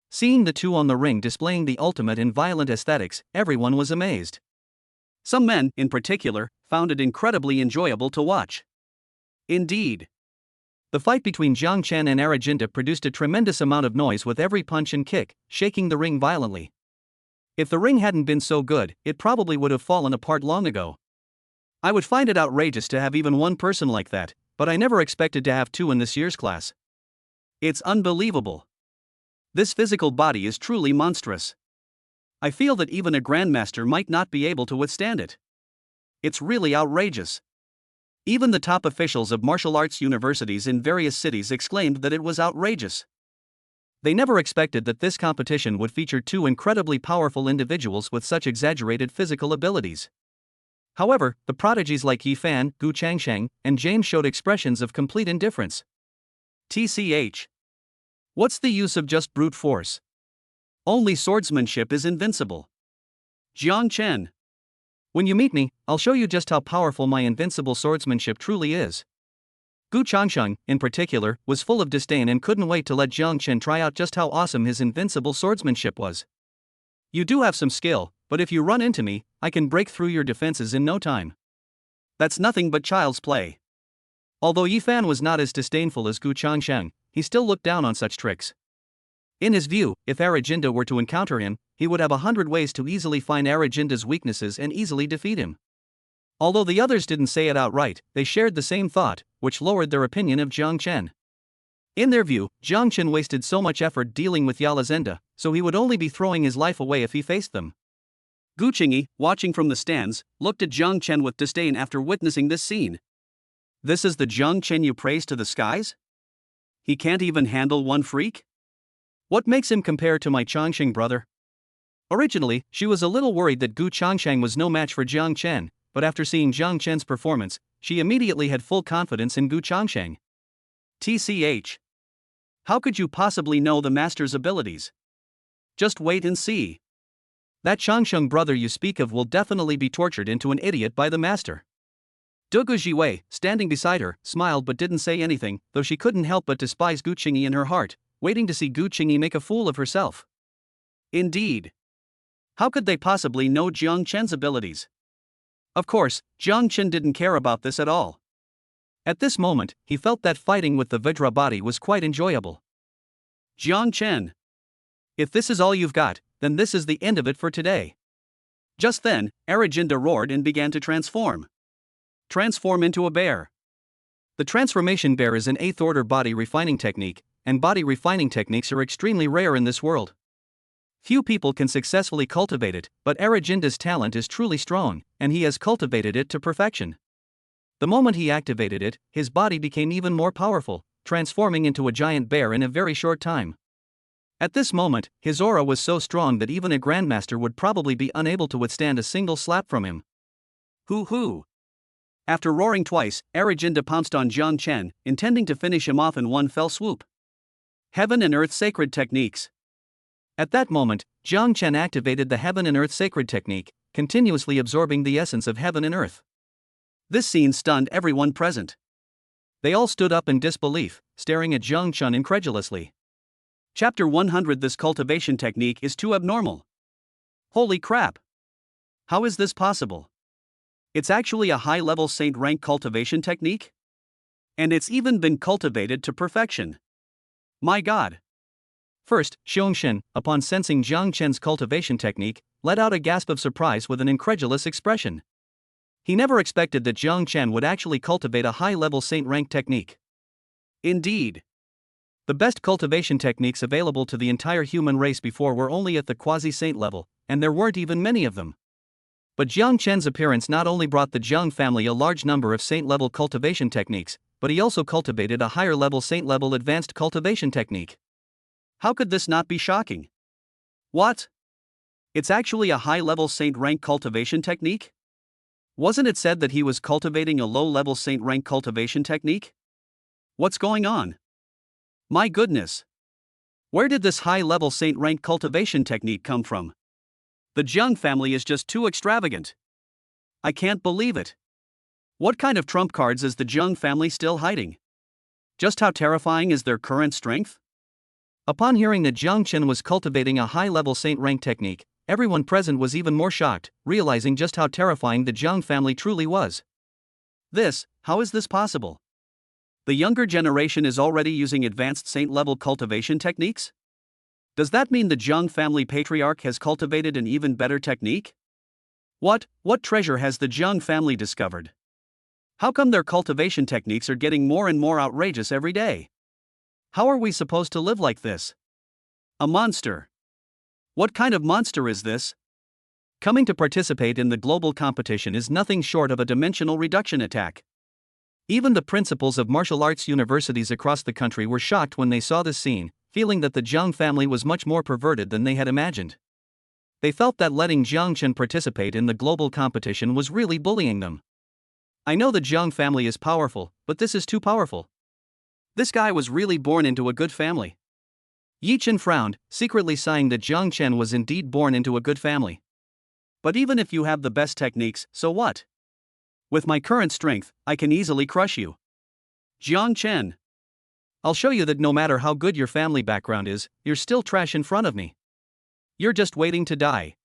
Speaker 2: Seeing the two on the ring displaying the ultimate in violent aesthetics, everyone was amazed.
Speaker 1: Some men, in particular, found it incredibly enjoyable to watch. Indeed.
Speaker 2: The fight between Jiang Chen and Arajinta produced a tremendous amount of noise with every punch and kick, shaking the ring violently. If the ring hadn't been so good, it probably would have fallen apart long ago. I would find it outrageous to have even one person like that, but I never expected to have two in this year's class.
Speaker 1: It's unbelievable. This physical body is truly monstrous. I feel that even a grandmaster might not be able to withstand it. It's really outrageous. Even the top officials of martial arts universities in various cities exclaimed that it was outrageous.
Speaker 2: They never expected that this competition would feature two incredibly powerful individuals with such exaggerated physical abilities. However, the prodigies like Yi Fan, Gu Changsheng, and James showed expressions of complete indifference.
Speaker 1: TCH. What's the use of just brute force? Only swordsmanship is invincible. Jiang Chen.
Speaker 2: When you meet me, I'll show you just how powerful my invincible swordsmanship truly is. Gu Changsheng, in particular, was full of disdain and couldn't wait to let Jiang Chen try out just how awesome his invincible swordsmanship was. You do have some skill, but if you run into me, I can break through your defenses in no time.
Speaker 1: That's nothing but child's play.
Speaker 2: Although Yi Fan was not as disdainful as Gu Changsheng, he still looked down on such tricks. In his view, if Arajinta were to encounter him, he would have 100 ways to easily find Arajinta's weaknesses and easily defeat him. Although the others didn't say it outright, they shared the same thought, which lowered their opinion of Jiang Chen. In their view, Jiang Chen wasted so much effort dealing with Yalazenda, so he would only be throwing his life away if he faced them.
Speaker 1: Gu Qingyi, watching from the stands, looked at Jiang Chen with disdain after witnessing this scene. This is the Jiang Chen you praise to the skies? He can't even handle one freak?
Speaker 2: What makes him compare to my Changsheng brother? Originally, she was a little worried that Gu Changsheng was no match for Jiang Chen, but after seeing Jiang Chen's performance, she immediately had full confidence in Gu Changsheng.
Speaker 1: TCH. How could you possibly know the master's abilities? Just wait and see.
Speaker 2: That Changsheng brother you speak of will definitely be tortured into an idiot by the master.
Speaker 1: Dugu Jiwei, standing beside her, smiled but didn't say anything, though she couldn't help but despise Gu Qingyi in her heart, waiting to see Gu Qingyi make a fool of herself. Indeed. How could they possibly know Jiang Chen's abilities? Of course, Jiang Chen didn't care about this at all.
Speaker 2: At this moment, he felt that fighting with the Vajra body was quite enjoyable.
Speaker 1: Jiang Chen. If this is all you've got, then this is the end of it for today. Just then, Arajinta roared and began to transform. Transform into a bear.
Speaker 2: The transformation bear is an 8th order body refining technique, and body refining techniques are extremely rare in this world. Few people can successfully cultivate it, but Arajinta's talent is truly strong, and he has cultivated it to perfection. The moment he activated it, his body became even more powerful, transforming into a giant bear in a very short time. At this moment, his aura was so strong that even a grandmaster would probably be unable to withstand a single slap from him.
Speaker 1: Hoo-hoo! After roaring twice, Arajinta pounced on Jiang Chen, intending to finish him off in one fell swoop. Heaven and Earth Sacred Techniques.
Speaker 2: At that moment, Jiang Chen activated the Heaven and Earth Sacred Technique, continuously absorbing the essence of heaven and earth.
Speaker 1: This scene stunned everyone present.
Speaker 2: They all stood up in disbelief, staring at Jiang Chen incredulously.
Speaker 1: Chapter 100. This cultivation technique is too abnormal. Holy crap! How is this possible? It's actually a high-level saint rank cultivation technique? And it's even been cultivated to perfection. My God!
Speaker 2: First, Xiongxin, upon sensing Jiang Chen's cultivation technique, let out a gasp of surprise with an incredulous expression. He never expected that Jiang Chen would actually cultivate a high-level saint rank technique.
Speaker 1: Indeed.
Speaker 2: The best cultivation techniques available to the entire human race before were only at the quasi-saint level, and there weren't even many of them. But Jiang Chen's appearance not only brought the Jiang family a large number of saint-level cultivation techniques, but he also cultivated a higher-level saint-level advanced cultivation technique.
Speaker 1: How could this not be shocking? What? It's actually a high-level saint rank cultivation technique? Wasn't it said that he was cultivating a low-level saint rank cultivation technique? What's going on? My goodness! Where did this high-level saint rank cultivation technique come from? The Jiang family is just too extravagant. I can't believe it. What kind of trump cards is the Jiang family still hiding? Just how terrifying is their current strength?
Speaker 2: Upon hearing that Jiang Chen was cultivating a high-level saint rank technique, everyone present was even more shocked, realizing just how terrifying the Jiang family truly was.
Speaker 1: How is this possible? The younger generation is already using advanced saint-level cultivation techniques? Does that mean the Jiang family patriarch has cultivated an even better technique? What treasure has the Jiang family discovered? How come their cultivation techniques are getting more and more outrageous every day? How are we supposed to live like this? A monster. What kind of monster is this?
Speaker 2: Coming to participate in the global competition is nothing short of a dimensional reduction attack. Even the principals of martial arts universities across the country were shocked when they saw this scene, feeling that the Jiang family was much more perverted than they had imagined. They felt that letting Jiang Chen participate in the global competition was really bullying them. I know the Jiang family is powerful, but this is too powerful.
Speaker 1: This guy was really born into a good family.
Speaker 2: Yi Chen frowned, secretly sighing that Jiang Chen was indeed born into a good family.
Speaker 1: But even if you have the best techniques, so what? With my current strength, I can easily crush you. Jiang Chen.
Speaker 2: I'll show you that no matter how good your family background is, you're still trash in front of me. You're just waiting to die.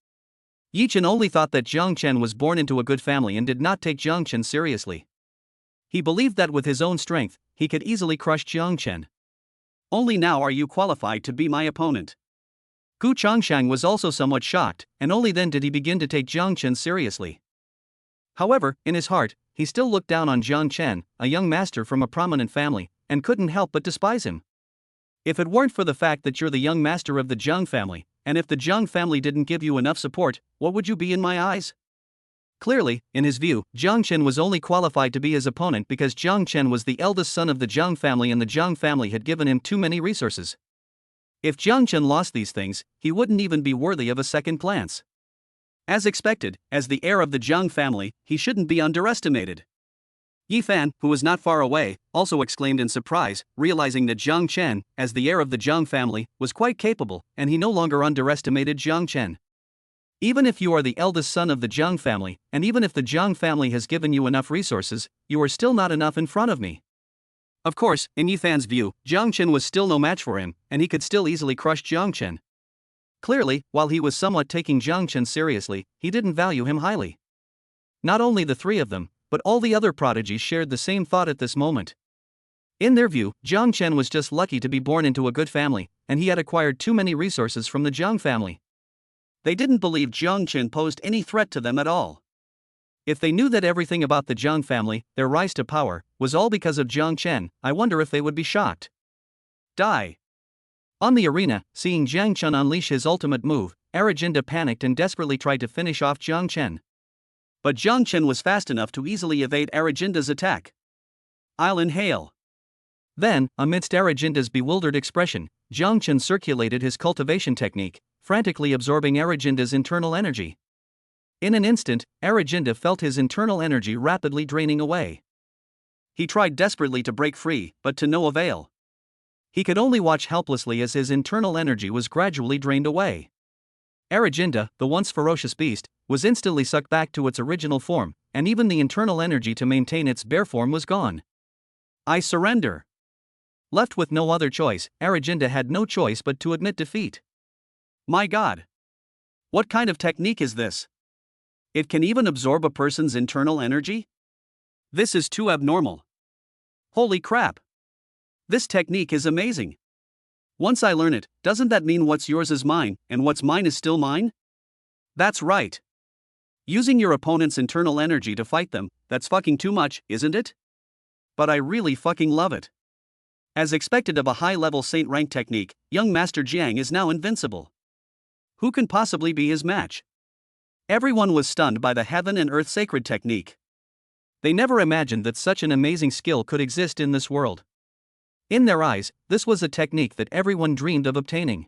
Speaker 2: Yi Chen only thought that Jiang Chen was born into a good family and did not take Jiang Chen seriously. He believed that with his own strength, he could easily crush Jiang Chen.
Speaker 1: Only now are you qualified to be my opponent.
Speaker 2: Gu Changshang was also somewhat shocked, and only then did he begin to take Jiang Chen seriously. However, in his heart, he still looked down on Jiang Chen, a young master from a prominent family, and couldn't help but despise him. If it weren't for the fact that you're the young master of the Jiang family, and if the Jiang family didn't give you enough support, what would you be in my eyes? Clearly, in his view, Jiang Chen was only qualified to be his opponent because Jiang Chen was the eldest son of the Jiang family and the Jiang family had given him too many resources. If Jiang Chen lost these things, he wouldn't even be worthy of a second glance.
Speaker 1: As expected, as the heir of the Jiang family, he shouldn't be underestimated. Yi Fan, who was not far away, also exclaimed in surprise, realizing that Jiang Chen, as the heir of the Jiang family, was quite capable, and he no longer underestimated Jiang Chen. Even if you are the eldest son of the Jiang family, and even if the Jiang family has given you enough resources, you are still not enough in front of me. Of course, in Yi Fan's view, Jiang Chen was still no match for him, and he could still easily crush Jiang Chen. Clearly, while he was somewhat taking Jiang Chen seriously, he didn't value him highly. Not only the three of them, but all the other prodigies shared the same thought at this moment. In their view, Jiang Chen was just lucky to be born into a good family, and he had acquired too many resources from the Jiang family. They didn't believe Jiang Chen posed any threat to them at all.
Speaker 2: If they knew that everything about the Jiang family, their rise to power, was all because of Jiang Chen, I wonder if they would be shocked.
Speaker 1: Die.
Speaker 2: On the arena, seeing Jiang Chen unleash his ultimate move, Araginda panicked and desperately tried to finish off Jiang Chen.
Speaker 1: But Jiang Chen was fast enough to easily evade Araginda's attack. I'll inhale.
Speaker 2: Then, amidst Araginda's bewildered expression, Jiang Chen circulated his cultivation technique, frantically absorbing Araginda's internal energy. In an instant, Araginda felt his internal energy rapidly draining away.
Speaker 1: He tried desperately to break free, but to no avail.
Speaker 2: He could only watch helplessly as his internal energy was gradually drained away. Araginda, the once ferocious beast, was instantly sucked back to its original form, and even the internal energy to maintain its bare form was gone.
Speaker 1: I surrender.
Speaker 2: Left with no other choice, Araginda had no choice but to admit defeat.
Speaker 1: My God! What kind of technique is this? It can even absorb a person's internal energy? This is too abnormal. Holy crap! This technique is amazing. Once I learn it, doesn't that mean what's yours is mine, and what's mine is still mine? That's right. Using your opponent's internal energy to fight them, that's fucking too much, isn't it? But I really fucking love it. As expected of a high-level saint rank technique, young Master Jiang is now invincible. Who can possibly be his match? Everyone was stunned by the heaven and earth sacred technique.
Speaker 2: They never imagined that such an amazing skill could exist in this world. In their eyes, this was a technique that everyone dreamed of obtaining.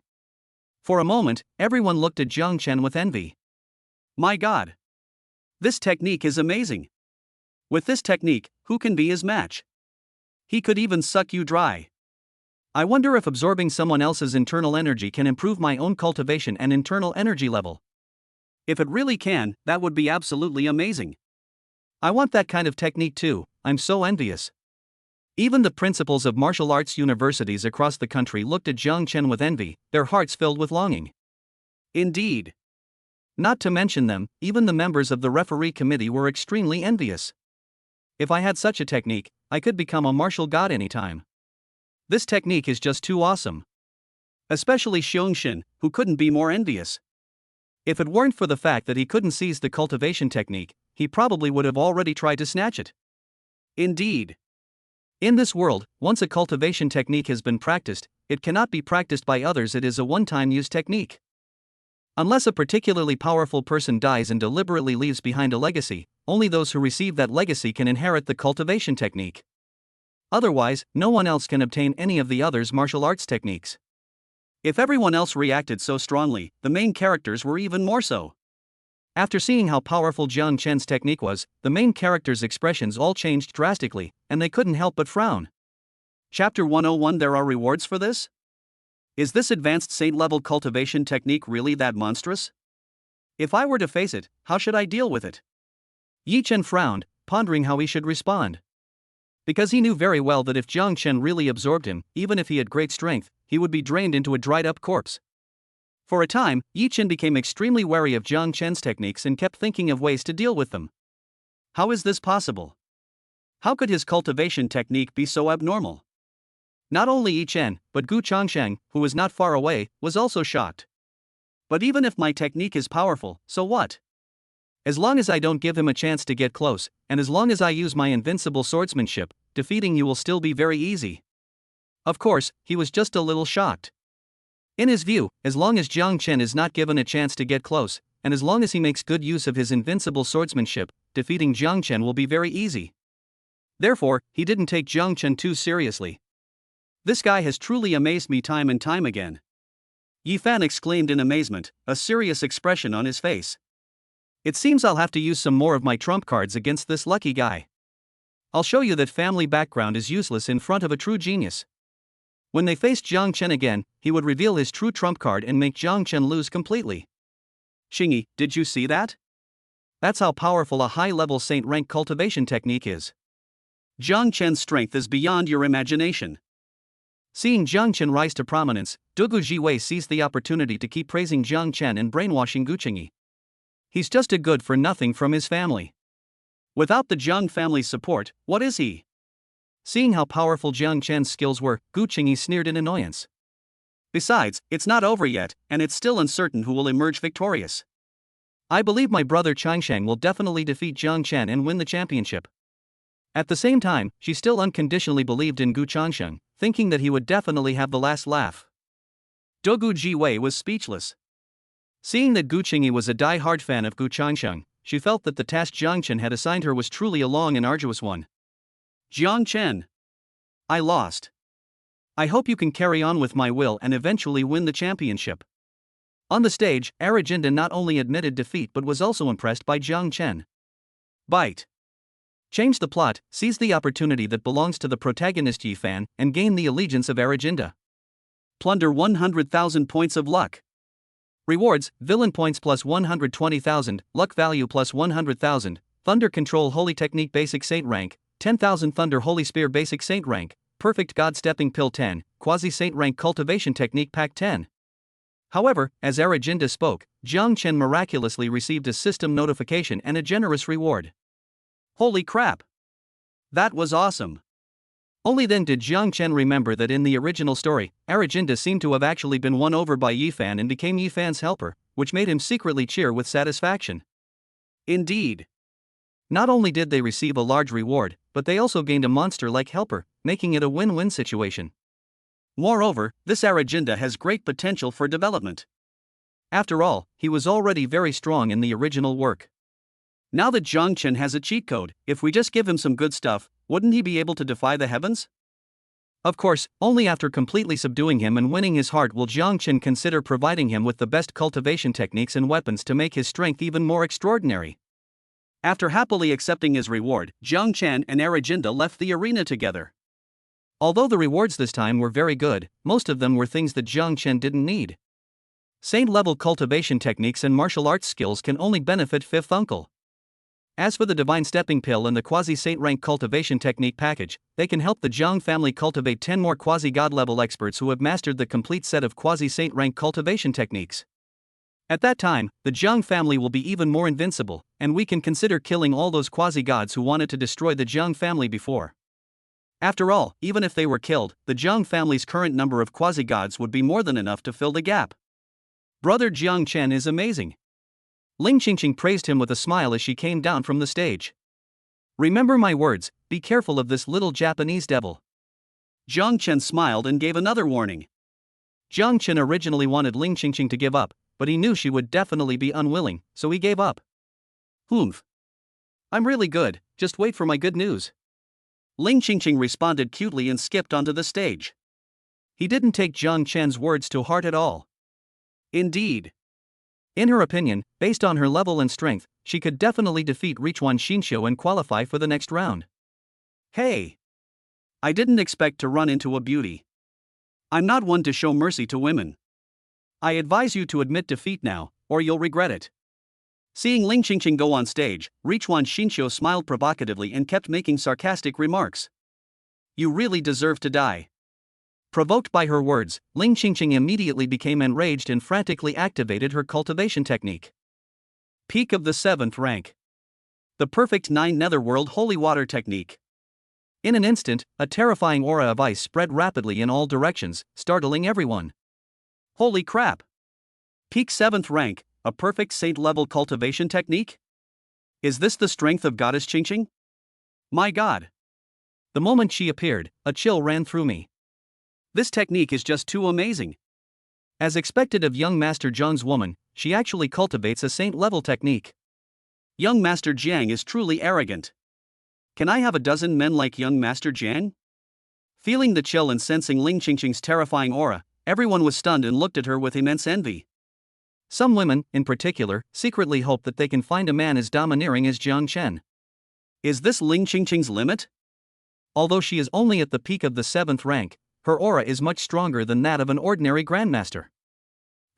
Speaker 2: For a moment, everyone looked at Jiang Chen with envy.
Speaker 1: My god! This technique is amazing. With this technique, who can be his match? He could even suck you dry.
Speaker 2: I wonder if absorbing someone else's internal energy can improve my own cultivation and internal energy level.
Speaker 1: If it really can, that would be absolutely amazing.
Speaker 2: I want that kind of technique too, I'm so envious. Even the principals of martial arts universities across the country looked at Jiang Chen with envy, their hearts filled with longing.
Speaker 1: Indeed.
Speaker 2: Not to mention them, even the members of the referee committee were extremely envious. If I had such a technique, I could become a martial god anytime. This technique is just too awesome.
Speaker 1: Especially Xiongxin, who couldn't be more envious.
Speaker 2: If it weren't for the fact that he couldn't seize the cultivation technique, he probably would have already tried to snatch it.
Speaker 1: Indeed.
Speaker 2: In this world, once a cultivation technique has been practiced, it cannot be practiced by others. It is a one-time use technique. Unless a particularly powerful person dies and deliberately leaves behind a legacy, only those who receive that legacy can inherit the cultivation technique. Otherwise, no one else can obtain any of the others' martial arts techniques.
Speaker 1: If everyone else reacted so strongly, the main characters were even more so.
Speaker 2: After seeing how powerful Jiang Chen's technique was, the main characters' expressions all changed drastically, and they couldn't help but frown.
Speaker 1: Chapter 101. There are rewards for this? Is this advanced saint-level cultivation technique really that monstrous? If I were to face it, how should I deal with it?
Speaker 2: Yi Chen frowned, pondering how he should respond. Because he knew very well that if Jiang Chen really absorbed him, even if he had great strength, he would be drained into a dried-up corpse. For a time, Yi Chen became extremely wary of Jiang Chen's techniques and kept thinking of ways to deal with them.
Speaker 1: How is this possible? How could his cultivation technique be so abnormal?
Speaker 2: Not only Yi Chen, but Gu Changsheng, who was not far away, was also shocked.
Speaker 1: But even if my technique is powerful, so what?
Speaker 2: As long as I don't give him a chance to get close, and as long as I use my invincible swordsmanship, defeating you will still be very easy. Of course, he was just a little shocked. In his view, as long as Jiang Chen is not given a chance to get close, and as long as he makes good use of his invincible swordsmanship, defeating Jiang Chen will be very easy. Therefore, he didn't take Jiang Chen too seriously.
Speaker 1: This guy has truly amazed me time and time again. Yi Fan exclaimed in amazement, a serious expression on his face.
Speaker 2: It seems I'll have to use some more of my trump cards against this lucky guy. I'll show you that family background is useless in front of a true genius. When they faced Jiang Chen again, he would reveal his true trump card and make Jiang Chen lose completely.
Speaker 1: Xingyi, did you see that?
Speaker 2: That's how powerful a high-level saint rank cultivation technique is.
Speaker 1: Jiang Chen's strength is beyond your imagination.
Speaker 2: Seeing Jiang Chen rise to prominence, Dugu Jiwei seized the opportunity to keep praising Jiang Chen and brainwashing Gu Qingyi. He's just a good for nothing from his family.
Speaker 1: Without the Jiang family's support, what is he?
Speaker 2: Seeing how powerful Jiang Chen's skills were, Gu Qingyi sneered in annoyance.
Speaker 1: Besides, it's not over yet, and it's still uncertain who will emerge victorious.
Speaker 2: I believe my brother Changsheng will definitely defeat Jiang Chen and win the championship. At the same time, she still unconditionally believed in Gu Changsheng, thinking that he would definitely have the last laugh.
Speaker 1: Dugu Jiwei was speechless.
Speaker 2: Seeing that Gu Qingyi was a die-hard fan of Gu Changsheng, she felt that the task Jiang Chen had assigned her was truly a long and arduous one.
Speaker 1: Jiang Chen. I lost. I hope you can carry on with my will and eventually win the championship.
Speaker 2: On the stage, Araginda not only admitted defeat but was also impressed by Jiang Chen.
Speaker 1: Bite.
Speaker 2: Change the plot, seize the opportunity that belongs to the protagonist Yi Fan, and gain the allegiance of Araginda.
Speaker 1: Plunder 100,000 points of luck.
Speaker 2: Rewards, villain points plus 120,000, luck value plus 100,000, Thunder Control Holy Technique Basic Saint Rank, 10,000 Thunder Holy Spear Basic Saint Rank, Perfect God Stepping Pill 10, Quasi Saint Rank Cultivation Technique Pack 10. However, as Araginda spoke, Jiang Chen miraculously received a system notification and a generous reward.
Speaker 1: Holy crap! That was awesome.
Speaker 2: Only then did Jiang Chen remember that in the original story, Araginda seemed to have actually been won over by Yi Fan and became Yi Fan's helper, which made him secretly cheer with satisfaction.
Speaker 1: Indeed.
Speaker 2: Not only did they receive a large reward, but they also gained a monster-like helper, making it a win-win situation.
Speaker 1: Moreover, this Araginda has great potential for development.
Speaker 2: After all, he was already very strong in the original work.
Speaker 1: Now that Jiang Chen has a cheat code, if we just give him some good stuff, wouldn't he be able to defy the heavens?
Speaker 2: Of course, only after completely subduing him and winning his heart will Jiang Chen consider providing him with the best cultivation techniques and weapons to make his strength even more extraordinary.
Speaker 1: After happily accepting his reward, Jiang Chen and Araginda left the arena together.
Speaker 2: Although the rewards this time were very good, most of them were things that Jiang Chen didn't need. Saint-level cultivation techniques and martial arts skills can only benefit fifth uncle. As for the Divine Stepping Pill and the Quasi-Saint rank cultivation technique package, they can help the Jiang family cultivate 10 more Quasi-God level experts who have mastered the complete set of Quasi-Saint rank cultivation techniques. At that time, the Jiang family will be even more invincible, and we can consider killing all those Quasi-Gods who wanted to destroy the Jiang family before. After all, even if they were killed, the Jiang family's current number of Quasi-Gods would be more than enough to fill the gap. Brother Jiang Chen is amazing. Ling Qingqing praised him with a smile as she came down from the stage. Remember my words, be careful of this little Japanese devil.
Speaker 1: Jiang Chen smiled and gave another warning.
Speaker 2: Jiang Chen originally wanted Ling Qingqing to give up, but he knew she would definitely be unwilling, so he gave up.
Speaker 1: Humph. I'm really good, just wait for my good news. Ling Qingqing responded cutely and skipped onto the stage.
Speaker 2: He didn't take Jiang Chen's words to heart at all.
Speaker 1: Indeed.
Speaker 2: In her opinion, based on her level and strength, she could definitely defeat Richuan Xinxiu and qualify for the next round.
Speaker 1: Hey! I didn't expect to run into a beauty. I'm not one to show mercy to women. I advise you to admit defeat now, or you'll regret it. Seeing Ling Qingqing go on stage, Richuan Xinxiu smiled provocatively and kept making sarcastic remarks. You really deserve to die. Provoked by her words, Ling Qingqing immediately became enraged and frantically activated her cultivation technique. Peak of the 7th rank. The perfect 9 netherworld holy water technique. In an instant, a terrifying aura of ice spread rapidly in all directions, startling everyone. Holy crap! Peak 7th rank, a perfect saint-level cultivation technique? Is this the strength of Goddess Qingqing? My god! The moment she appeared, a chill ran through me. This technique is just too amazing. As expected of young Master Zheng's woman, she actually cultivates a saint-level technique. Young Master Jiang is truly arrogant. Can I have a dozen men like young Master Jiang? Feeling the chill and sensing Ling Qingqing's terrifying aura, everyone was stunned and looked at her with immense envy. Some women, in particular, secretly hope that they can find a man as domineering as Jiang Chen. Is this Ling Qingqing's limit? Although she is only at the peak of the 7th rank, her aura is much stronger than that of an ordinary grandmaster.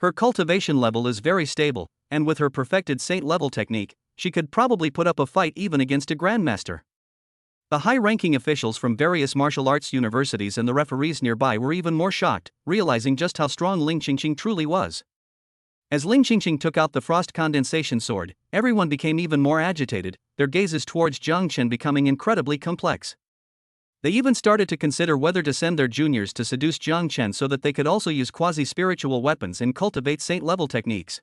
Speaker 1: Her cultivation level is very stable, and with her perfected saint-level technique, she could probably put up a fight even against a grandmaster. The high-ranking officials from various martial arts universities and the referees nearby were even more shocked, realizing just how strong Ling Qingqing truly was. As Ling Qingqing took out the frost condensation sword, everyone became even more agitated, their gazes towards Jiang Chen becoming incredibly complex. They even started to consider whether to send their juniors to seduce Jiang Chen so that they could also use quasi-spiritual weapons and cultivate saint-level techniques.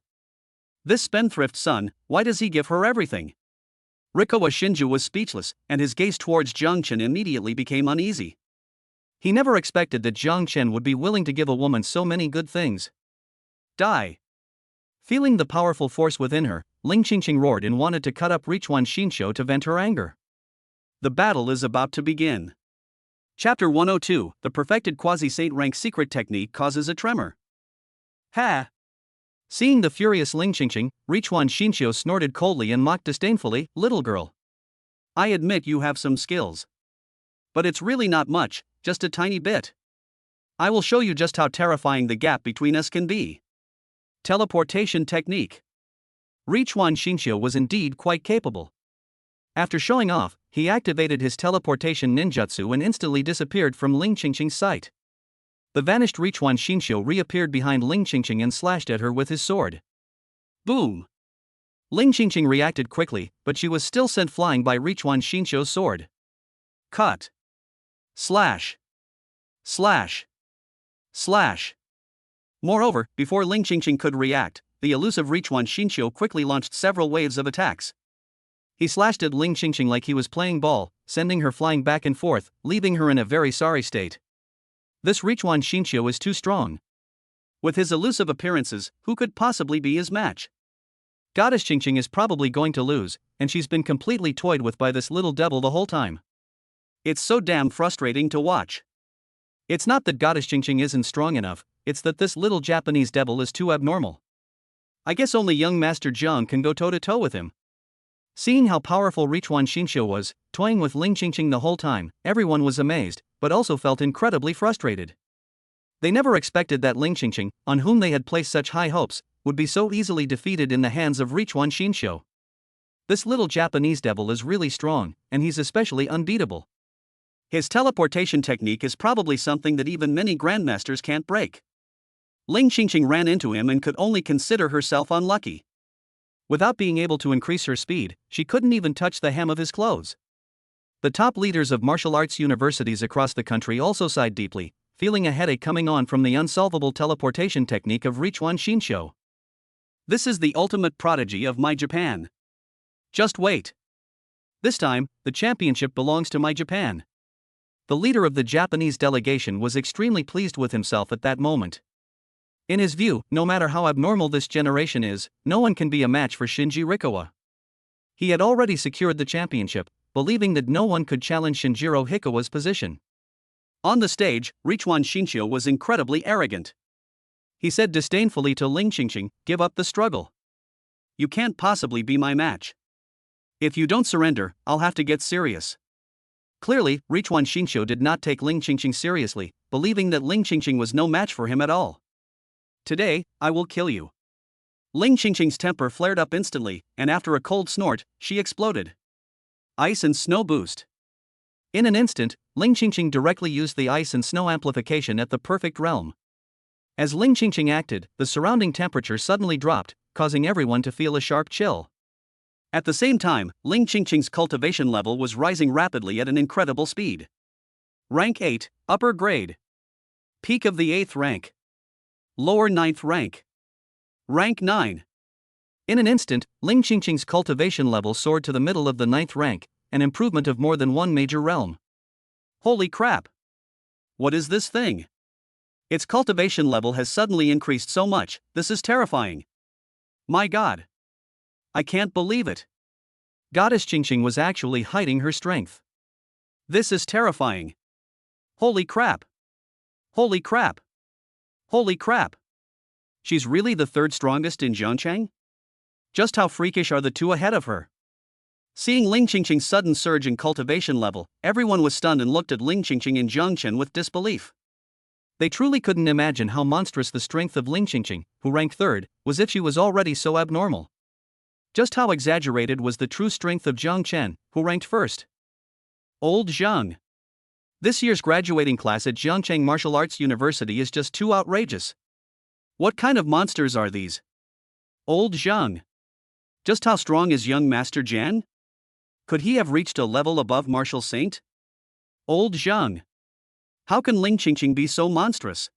Speaker 1: This spendthrift son, why does he give her everything? Rikoa Shinju was speechless, and his gaze towards Jiang Chen immediately became uneasy. He never expected that Jiang Chen would be willing to give a woman so many good things. Die! Feeling the powerful force within her, Ling Qingqing roared and wanted to cut up Richuan Xinxiu to vent her anger. The battle is about to begin. Chapter 102, the perfected quasi-saint rank secret technique causes a tremor. Ha! Seeing the furious Ling Qingqing, Richuan Xinxiu snorted coldly and mocked disdainfully, "Little girl. I admit you have some skills. But it's really not much, just a tiny bit. I will show you just how terrifying the gap between us can be." Teleportation technique. Richuan Xinxiu was indeed quite capable. After showing off, he activated his teleportation ninjutsu and instantly disappeared from Ling Qingqing's sight. The vanished Richuan Xinxiu reappeared behind Ling Qingqing and slashed at her with his sword. Boom! Ling Qingqing reacted quickly, but she was still sent flying by Richuan Xinxiu's sword. Cut! Slash! Slash! Slash! Moreover, before Ling Qingqing could react, the elusive Richuan Xinxiu quickly launched several waves of attacks. He slashed at Ling Qingqing like he was playing ball, sending her flying back and forth, leaving her in a very sorry state. This Richuan Xinxiu is too strong. With his elusive appearances, who could possibly be his match? Goddess Qingqing is probably going to lose, and she's been completely toyed with by this little devil the whole time. It's so damn frustrating to watch.
Speaker 2: It's not that Goddess Qingqing isn't strong enough, it's that this little Japanese devil is too abnormal. I guess only young Master Jiang can go toe-to-toe with him. Seeing how powerful Richuan Xinxiu was, toying with Ling Qingqing the whole time, everyone was amazed, but also felt incredibly frustrated. They never expected that Ling Qingqing, on whom they had placed such high hopes, would be so easily defeated in the hands of Richuan Xinxiu. This little Japanese devil is really strong, and he's especially unbeatable.
Speaker 1: His teleportation technique is probably something that even many grandmasters can't break. Ling Qingqing ran into him and could only consider herself unlucky.
Speaker 2: Without being able to increase her speed, she couldn't even touch the hem of his clothes. The top leaders of martial arts universities across the country also sighed deeply, feeling a headache coming on from the unsolvable teleportation technique of Richuan Xinxiu.
Speaker 1: This is the ultimate prodigy of my Japan. Just wait.
Speaker 2: This time, the championship belongs to my Japan. The leader of the Japanese delegation was extremely pleased with himself at that moment. In his view, no matter how abnormal this generation is, no one can be a match for Shinji Rikawa. He had already secured the championship, believing that no one could challenge Shinjiro Hikawa's position.
Speaker 1: On the stage, Richuan Xinxiu was incredibly arrogant.
Speaker 2: He said disdainfully to Ling Qingqing, "Give up the struggle.
Speaker 1: You can't possibly be my match. If you don't surrender, I'll have to get serious."
Speaker 2: Clearly, Richuan Xinxiu did not take Ling Qingqing seriously, believing that Ling Qingqing was no match for him at all.
Speaker 1: "Today, I will kill you." Ling Qingqing's temper flared up instantly, and after a cold snort, she exploded. Ice and snow boost.
Speaker 2: In an instant, Ling Qingqing directly used the ice and snow amplification at the perfect realm. As Ling Qingqing acted, the surrounding temperature suddenly dropped, causing everyone to feel a sharp chill.
Speaker 1: At the same time, Ling Qingqing's cultivation level was rising rapidly at an incredible speed. Rank 8, upper grade. Peak of the 8th rank. Lower 9th rank. Rank 9.
Speaker 2: In an instant, Ling Qingqing's cultivation level soared to the middle of the 9th rank, an improvement of more than one major realm.
Speaker 1: Holy crap! What is this thing? Its cultivation level has suddenly increased so much, this is terrifying. My god! I can't believe it.
Speaker 2: Goddess Qingqing was actually hiding her strength.
Speaker 1: This is terrifying. Holy crap! Holy crap! Holy crap! She's really the third strongest in Zhongcheng? Just how freakish are the two ahead of her? Seeing Ling Qingqing's sudden surge in cultivation level, everyone was stunned and looked at Ling Qingqing in Zhongchen with disbelief. They truly couldn't imagine how monstrous the strength of Ling Qingqing, who ranked third, was if she was already so abnormal. Just how exaggerated was the true strength of Zhang Chen, who ranked first? Old Zhang. This year's graduating class at Zhongcheng Martial Arts University is just too outrageous. What kind of monsters are these? Old Zhang. Just how strong is young Master Jian? Could he have reached a level above Martial Saint? Old Zhang. How can Ling Qingqing be so monstrous?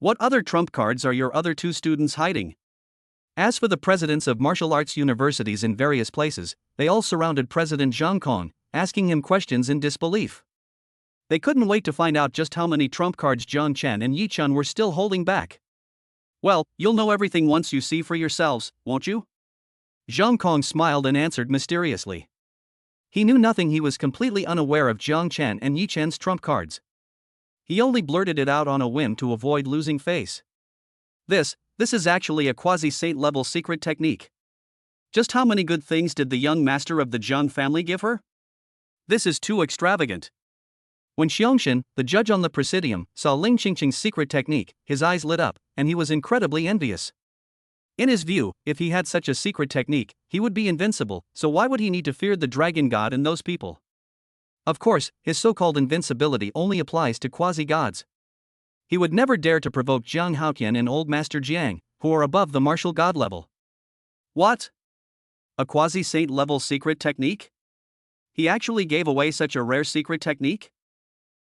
Speaker 1: What other trump cards are your other two students hiding? As for the presidents of martial arts universities in various places, they all surrounded President Zhang Kong, asking him questions in disbelief. They couldn't wait to find out just how many trump cards Zhang Chen and Yi Chun were still holding back. Well, you'll know everything once you see for yourselves, won't you? Zhang Kong smiled and answered mysteriously. He knew nothing. He was completely unaware of Zhang Chen and Yi Chen's trump cards. He only blurted it out on a whim to avoid losing face. This is actually a quasi-saint level secret technique. Just how many good things did the young master of the Zhang family give her? This is too extravagant. When Xiongxin, the judge on the presidium, saw Ling Qingqing's secret technique, his eyes lit up, and he was incredibly envious. In his view, if he had such a secret technique, he would be invincible, so why would he need to fear the dragon god and those people? Of course, his so-called invincibility only applies to quasi-gods. He would never dare to provoke Jiang Haotian and Old Master Jiang, who are above the martial god level. What? A quasi-saint level secret technique? He actually gave away such a rare secret technique?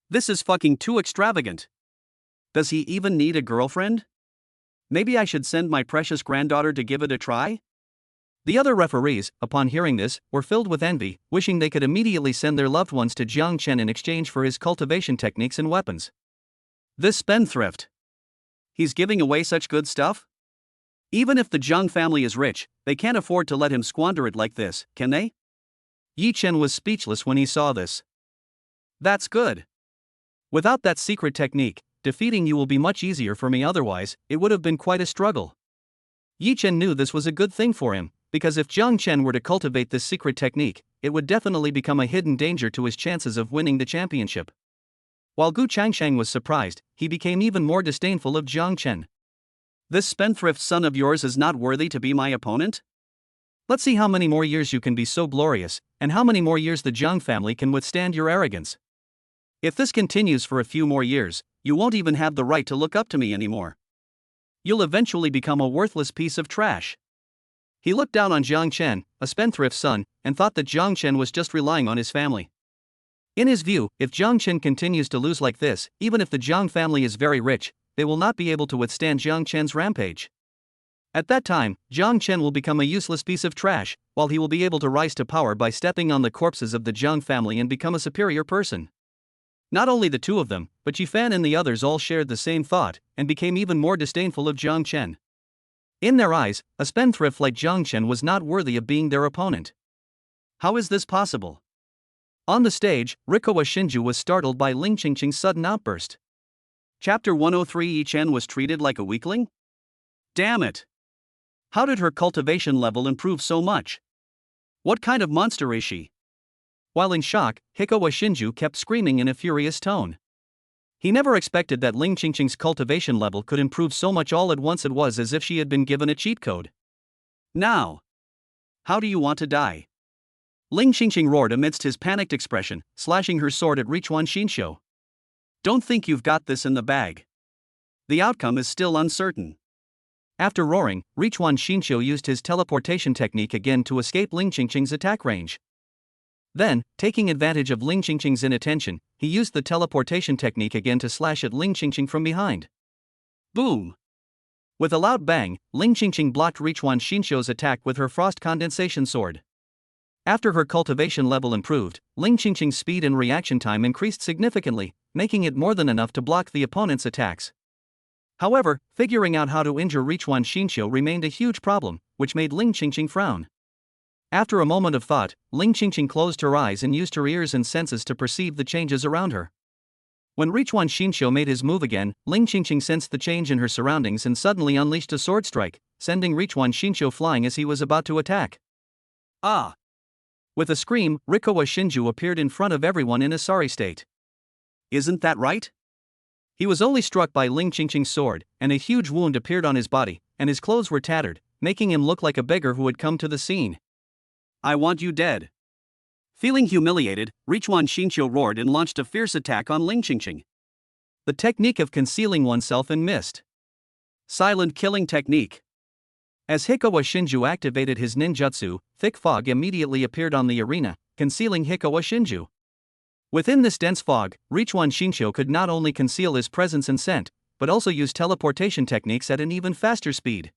Speaker 1: This is fucking too extravagant. Does he even need a girlfriend? Maybe I should send my precious granddaughter to give it a try? The other referees, upon hearing this, were filled with envy, wishing they could immediately send their loved ones to Jiang Chen in exchange for his cultivation techniques and weapons. This spendthrift. He's giving away such good stuff? Even if the Zhang family is rich, they can't afford to let him squander it like this, can they? Yi Chen was speechless when he saw this. That's good.
Speaker 2: Without that secret technique, defeating you will be much easier for me, otherwise, it would have been quite a struggle. Yi Chen knew this was a good thing for him, because if Jiang Chen were to cultivate this secret technique, it would definitely become a hidden danger to his chances of winning the championship. While Gu Changsheng was surprised, he became even more disdainful of Jiang Chen.
Speaker 1: This spendthrift son of yours is not worthy to be my opponent?
Speaker 2: Let's see how many more years you can be so glorious, and how many more years the Jiang family can withstand your arrogance.
Speaker 1: If this continues for a few more years, you won't even have the right to look up to me anymore. You'll eventually become a worthless piece of trash.
Speaker 2: He looked down on Jiang Chen, a spendthrift son, and thought that Jiang Chen was just relying on his family. In his view, if Jiang Chen continues to lose like this, even if the Jiang family is very rich, they will not be able to withstand Jiang Chen's rampage. At that time, Jiang Chen will become a useless piece of trash, while he will be able to rise to power by stepping on the corpses of the Jiang family and become a superior person. Not only the two of them, but Ji Fan and the others all shared the same thought, and became even more disdainful of Jiang Chen. In their eyes, a spendthrift like Jiang Chen was not worthy of being their opponent.
Speaker 1: How is this possible?
Speaker 2: On the stage, Rikoa Shinju was startled by Ling Qingqing's sudden outburst.
Speaker 1: Chapter 103. Yi Chen was treated like a weakling? Damn it! How did her cultivation level improve so much? What kind of monster is she?
Speaker 2: While in shock, Hikowa Shinju kept screaming in a furious tone. He never expected that Ling Qingqing's cultivation level could improve so much all at once. It was as if she had been given a cheat code.
Speaker 1: Now! How do you want to die? Ling Qingqing roared amidst his panicked expression, slashing her sword at Richuan Xinxiu. Don't think you've got this in the bag. The outcome is still uncertain.
Speaker 2: After roaring, Richuan Xinxiu used his teleportation technique again to escape Ling Qingqing's attack range. Then, taking advantage of Ling Qingqing's inattention, he used the teleportation technique again to slash at Ling Qingqing from behind.
Speaker 1: Boom!
Speaker 2: With a loud bang, Ling Qingqing blocked Richuan Xinxiu's attack with her frost condensation sword. After her cultivation level improved, Ling Qingqing's speed and reaction time increased significantly, making it more than enough to block the opponent's attacks. However, figuring out how to injure Richuan Xinxiu remained a huge problem, which made Ling Qingqing frown. After a moment of thought, Ling Qingqing closed her eyes and used her ears and senses to perceive the changes around her. When Richuan Xinxiu made his move again, Ling Qingqing sensed the change in her surroundings and suddenly unleashed a sword strike, sending Richuan Xinxiu flying as he was about to attack.
Speaker 1: Ah!
Speaker 2: With a scream, Rikoa Shinju appeared in front of everyone in a sorry state.
Speaker 1: Isn't that right?
Speaker 2: He was only struck by Ling Qingqing's sword, and a huge wound appeared on his body, and his clothes were tattered, making him look like a beggar who had come to the scene.
Speaker 1: I want you dead. Feeling humiliated, Richuan Xinxiu roared and launched a fierce attack on Ling Qingqing.
Speaker 2: The technique of concealing oneself in mist.
Speaker 1: Silent killing technique.
Speaker 2: As Hikowa Shinju activated his ninjutsu, thick fog immediately appeared on the arena, concealing Hikowa Shinju. Within this dense fog, Richuan Xinxiu could not only conceal his presence and scent, but also use teleportation techniques at an even faster speed.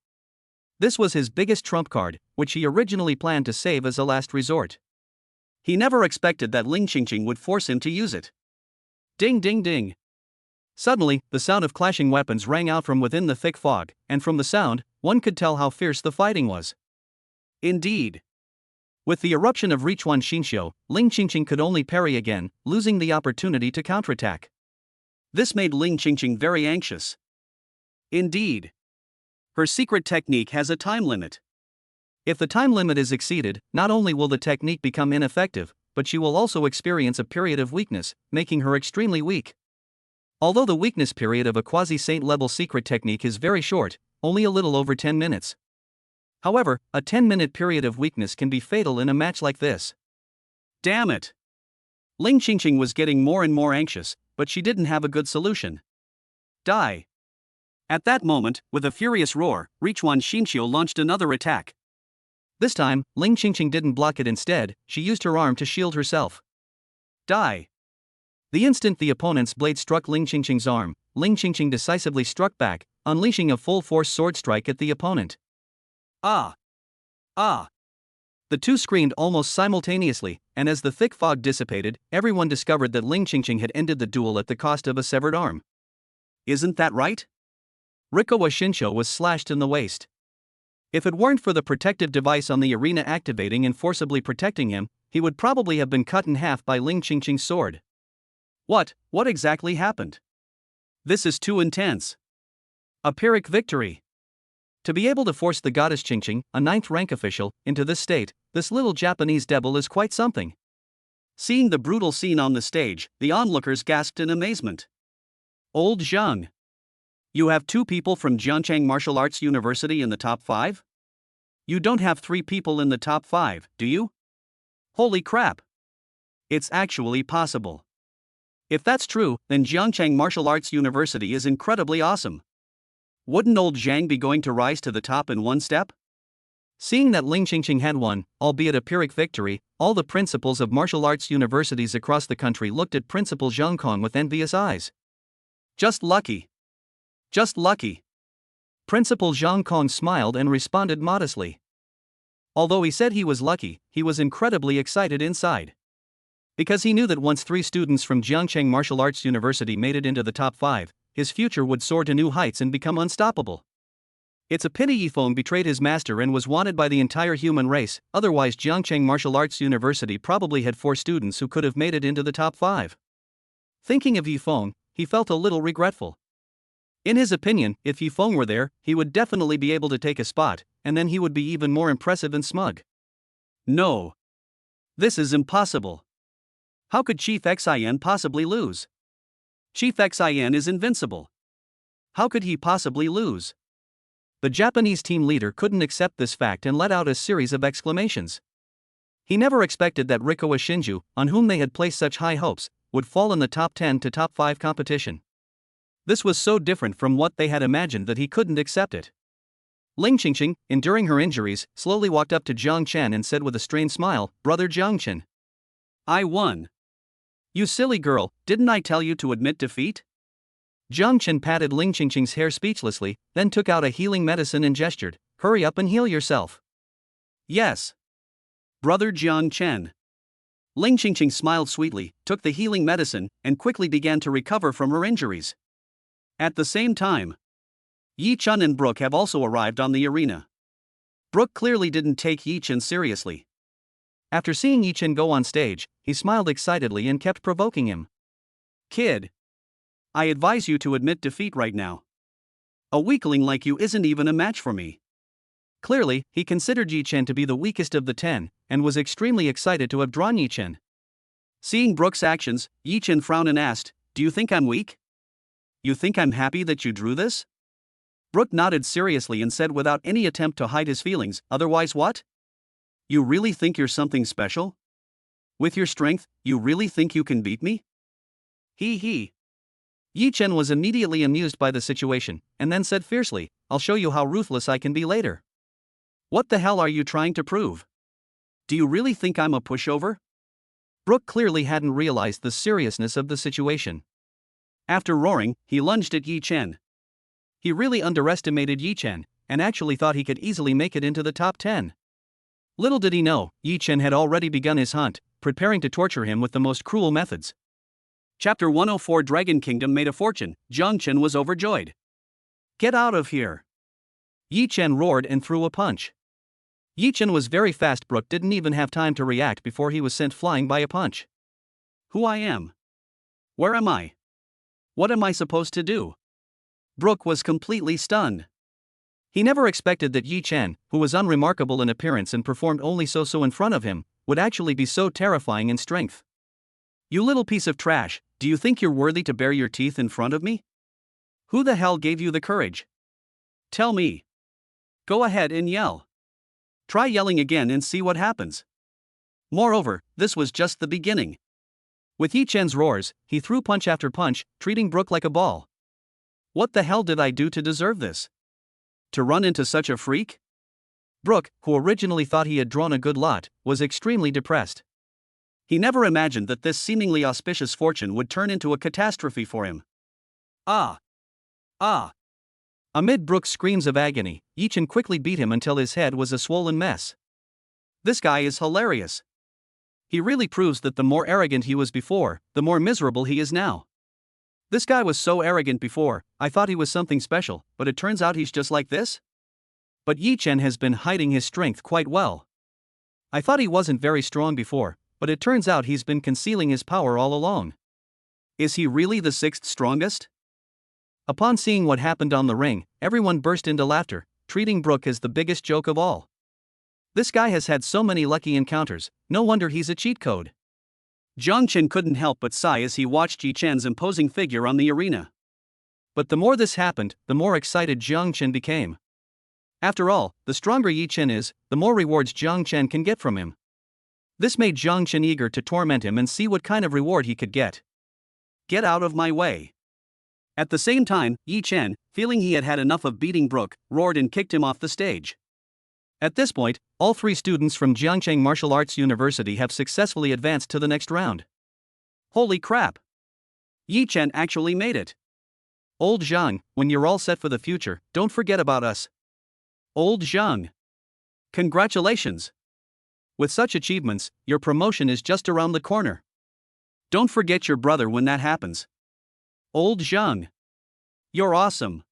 Speaker 2: This was his biggest trump card, which he originally planned to save as a last resort.
Speaker 1: He never expected that Ling Qingqing would force him to use it. Ding ding ding.
Speaker 2: Suddenly, the sound of clashing weapons rang out from within the thick fog, and from the sound, one could tell how fierce the fighting was.
Speaker 1: Indeed.
Speaker 2: With the eruption of Richuan Xinxiu, Ling Qingqing could only parry again, losing the opportunity to counterattack.
Speaker 1: This made Ling Qingqing very anxious. Indeed. Her secret technique has a time limit.
Speaker 2: If the time limit is exceeded, not only will the technique become ineffective, but she will also experience a period of weakness, making her extremely weak. Although the weakness period of a quasi-saint level secret technique is very short, only a little over 10 minutes. However, a 10-minute period of weakness can be fatal in a match like this.
Speaker 1: Damn it! Ling Qingqing was getting more and more anxious, but she didn't have a good solution. Die! At that moment, with a furious roar, Richuan Xinxiu launched another attack.
Speaker 2: This time, Ling Qingqing didn't block it. Instead, she used her arm to shield herself.
Speaker 1: Die!
Speaker 2: The instant the opponent's blade struck Ling Qingqing's arm, Ling Qingqing decisively struck back, unleashing a full-force sword strike at the opponent.
Speaker 1: Ah! Ah!
Speaker 2: The two screamed almost simultaneously, and as the thick fog dissipated, everyone discovered that Ling Qingqing had ended the duel at the cost of a severed arm.
Speaker 1: Isn't that right?
Speaker 2: Rikoa Shinxiu was slashed in the waist. If it weren't for the protective device on the arena activating and forcibly protecting him, he would probably have been cut in half by Ling Qingqing's sword.
Speaker 1: What exactly happened? This is too intense. A Pyrrhic victory. To be able to force the goddess Qingqing, a 9th rank official, into this state, this little Japanese devil is quite something. Seeing the brutal scene on the stage, the onlookers gasped in amazement. Old Zhang. You have 2 people from Jiangchang Martial Arts University in the top 5? You don't have 3 people in the top 5, do you? Holy crap! It's actually possible. If that's true, then Jiangchang Martial Arts University is incredibly awesome. Wouldn't old Zhang be going to rise to the top in one step? Seeing that Ling Qingqing had won, albeit a Pyrrhic victory, all the principals of martial arts universities across the country looked at Principal Zhang Kong with envious eyes. Just lucky. Just lucky. Principal Zhang Kong smiled and responded modestly. Although he said he was lucky, he was incredibly excited inside. Because he knew that once 3 students from Jiangchang Martial Arts University made it into the top 5, his future would soar to new heights and become unstoppable. It's a pity Yifeng betrayed his master and was wanted by the entire human race, otherwise Jiangchang Martial Arts University probably had 4 students who could have made it into the top 5. Thinking of Yifeng, he felt a little regretful. In his opinion, if Yifeng were there, he would definitely be able to take a spot, and then he would be even more impressive and smug. No. This is impossible. How could Chief Xin possibly lose? Chief Xin is invincible. How could he possibly lose? The Japanese team leader couldn't accept this fact and let out a series of exclamations. He never expected that Rikoa Shinju, on whom they had placed such high hopes, would fall in the top 10 to top 5 competition. This was so different from what they had imagined that he couldn't accept it. Ling Qingqing, enduring her injuries, slowly walked up to Jiang Chen and said with a strained smile, "Brother Jiang Chen. I won. You silly girl, didn't I tell you to admit defeat?" Jiang Chen patted Ling Qingqing's hair speechlessly, then took out a healing medicine and gestured, "Hurry up and heal yourself." Yes. Brother Jiang Chen. Ling Qingqing smiled sweetly, took the healing medicine, and quickly began to recover from her injuries. At the same time, Yi Chun and Brooke have also arrived on the arena. Brooke clearly didn't take Yi Chun seriously. After seeing Yi Chun go on stage, he smiled excitedly and kept provoking him. "Kid, I advise you to admit defeat right now. A weakling like you isn't even a match for me." Clearly, he considered Yi Chen to be the weakest of the 10, and was extremely excited to have drawn Yi Chen. Seeing Brooke's actions, Yi Chen frowned and asked, "Do you think I'm weak? You think I'm happy that you drew this?" Brooke nodded seriously and said without any attempt to hide his feelings, "Otherwise what? You really think you're something special? With your strength, you really think you can beat me?" He. Yi Chen was immediately amused by the situation, and then said fiercely, "I'll show you how ruthless I can be later." What the hell are you trying to prove? Do you really think I'm a pushover? Brooke clearly hadn't realized the seriousness of the situation. After roaring, he lunged at Yi Chen. He really underestimated Yi Chen, and actually thought he could easily make it into the top 10. Little did he know, Yi Chen had already begun his hunt, preparing to torture him with the most cruel methods. Chapter 104 Dragon Kingdom made a fortune. Jiang Chen was overjoyed. "Get out of here!" Yi Chen roared and threw a punch. Yi Chen was very fast. Brooke didn't even have time to react before he was sent flying by a punch. Who I am? Where am I? What am I supposed to do? Brooke was completely stunned. He never expected that Yi Chen, who was unremarkable in appearance and performed only so-so in front of him, would actually be so terrifying in strength. "You little piece of trash, do you think you're worthy to bare your teeth in front of me? Who the hell gave you the courage? Tell me. Go ahead and yell. Try yelling again and see what happens." Moreover, this was just the beginning. With Yi Chen's roars, he threw punch after punch, treating Brooke like a ball. What the hell did I do to deserve this? To run into such a freak? Brooke, who originally thought he had drawn a good lot, was extremely depressed. He never imagined that this seemingly auspicious fortune would turn into a catastrophe for him. Ah! Amid Brooke's screams of agony, Yi Chen quickly beat him until his head was a swollen mess. This guy is hilarious. He really proves that the more arrogant he was before, the more miserable he is now. This guy was so arrogant before, I thought he was something special, but it turns out he's just like this? But Yi Chen has been hiding his strength quite well. I thought he wasn't very strong before, but it turns out he's been concealing his power all along. Is he really the sixth strongest?
Speaker 2: Upon seeing what happened on the ring, everyone burst into laughter, treating Brooke as the biggest joke of all. This guy has had so many lucky encounters, no wonder he's a cheat code.
Speaker 1: Jiang Chen couldn't help but sigh as he watched Yi Chen's imposing figure on the arena.
Speaker 2: But the more this happened, the more excited Jiang Chen became. After all, the stronger Yi Chen is, the more rewards Jiang Chen can get from him. This made Jiang Chen eager to torment him and see what kind of reward he could get.
Speaker 1: Get out of my way. At the same time, Yi Chen, feeling he had had enough of beating Brooke, roared and kicked him off the stage.
Speaker 2: At this point, all 3 students from Jiangcheng Martial Arts University have successfully advanced to the next round.
Speaker 1: Holy crap! Yi Chen actually made it.
Speaker 2: Old Zhang, when you're all set for the future, don't forget about us.
Speaker 1: Old Zhang. Congratulations!
Speaker 2: With such achievements, your promotion is just around the corner.
Speaker 1: Don't forget your brother when that happens. Old Zhang. You're awesome.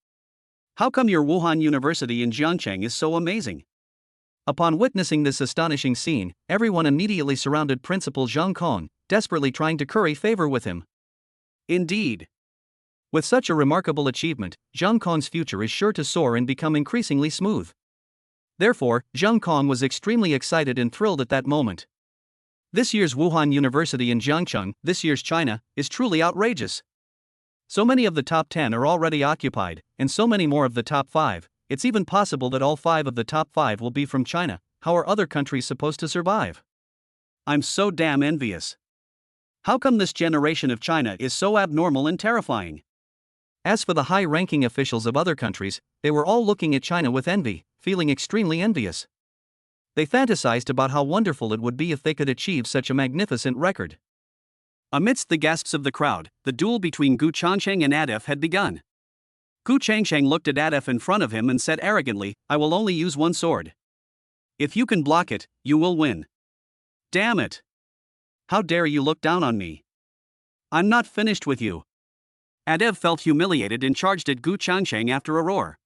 Speaker 1: How come your Wuhan University in Jiangcheng is so amazing?
Speaker 2: Upon witnessing this astonishing scene, everyone immediately surrounded Principal Zhang Kong, desperately trying to curry favor with him.
Speaker 1: Indeed.
Speaker 2: With such a remarkable achievement, Zhang Kong's future is sure to soar and become increasingly smooth. Therefore, Zhang Kong was extremely excited and thrilled at that moment. This year's Wuhan University in Jiangcheng, this year's China, is truly outrageous. So many of the top 10 are already occupied, and so many more of the top 5. It's even possible that all 5 of the top 5 will be from China. How are other countries supposed to survive?
Speaker 1: I'm so damn envious. How come this generation of China is so abnormal and terrifying?
Speaker 2: As for the high-ranking officials of other countries, they were all looking at China with envy, feeling extremely envious. They fantasized about how wonderful it would be if they could achieve such a magnificent record.
Speaker 1: Amidst the gasps of the crowd, the duel between Gu Changsheng and Adif had begun. Gu Changsheng looked at Adif in front of him and said arrogantly, "I will only use one sword. If you can block it, you will win." Damn it! How dare you look down on me? I'm not finished with you. Adif felt humiliated and charged at Gu Changsheng after a roar.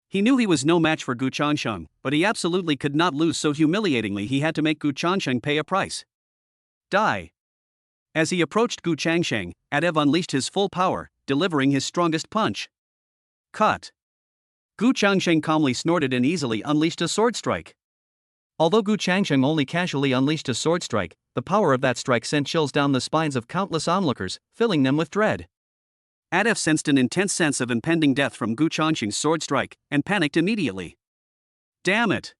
Speaker 1: He knew he was no match for Gu Changsheng, but he absolutely could not lose so humiliatingly. He had to make Gu Changsheng pay a price. Die! As he approached Gu Changsheng, Adif unleashed his full power, delivering his strongest punch. Cut! Gu Changsheng calmly snorted and easily unleashed a sword strike.
Speaker 2: Although Gu Changsheng only casually unleashed a sword strike, the power of that strike sent chills down the spines of countless onlookers, filling them with dread.
Speaker 1: Adif sensed an intense sense of impending death from Gu Changsheng's sword strike, and panicked immediately. Damn it!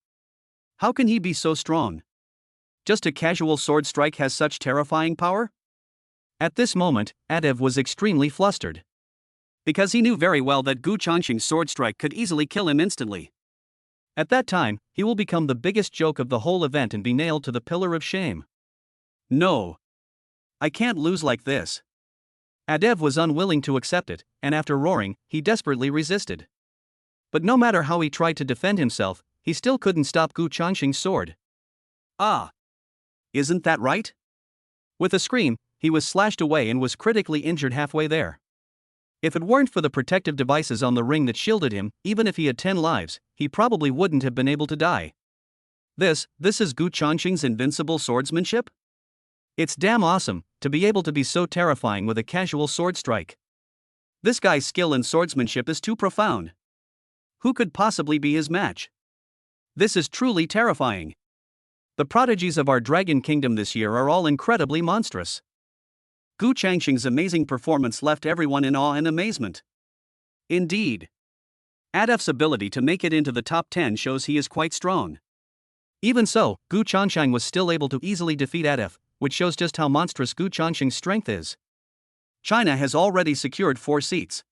Speaker 1: How can he be so strong? Just a casual sword strike has such terrifying power?
Speaker 2: At this moment, Adif was extremely flustered.
Speaker 1: Because he knew very well that Gu Changsheng's sword strike could easily kill him instantly.
Speaker 2: At that time, he will become the biggest joke of the whole event and be nailed to the pillar of shame.
Speaker 1: No. I can't lose like this.
Speaker 2: Adif was unwilling to accept it, and after roaring, he desperately resisted. But no matter how he tried to defend himself, he still couldn't stop Gu Changsheng's sword.
Speaker 1: Ah! Isn't that right?
Speaker 2: With a scream, he was slashed away and was critically injured halfway there. If it weren't for the protective devices on the ring that shielded him, even if he had 10 lives, he probably wouldn't have been able to die.
Speaker 1: This is Gu Changsheng's invincible swordsmanship?
Speaker 2: It's damn awesome, to be able to be so terrifying with a casual sword strike.
Speaker 1: This guy's skill in swordsmanship is too profound. Who could possibly be his match? This is truly terrifying.
Speaker 2: The prodigies of our Dragon Kingdom this year are all incredibly monstrous.
Speaker 1: Gu Changsheng's amazing performance left everyone in awe and amazement. Indeed. Adif's ability to make it into the top 10 shows he is quite strong.
Speaker 2: Even so, Gu Changsheng was still able to easily defeat Adif, which shows just how monstrous Gu Changsheng's strength is.
Speaker 1: China has already secured 4 seats.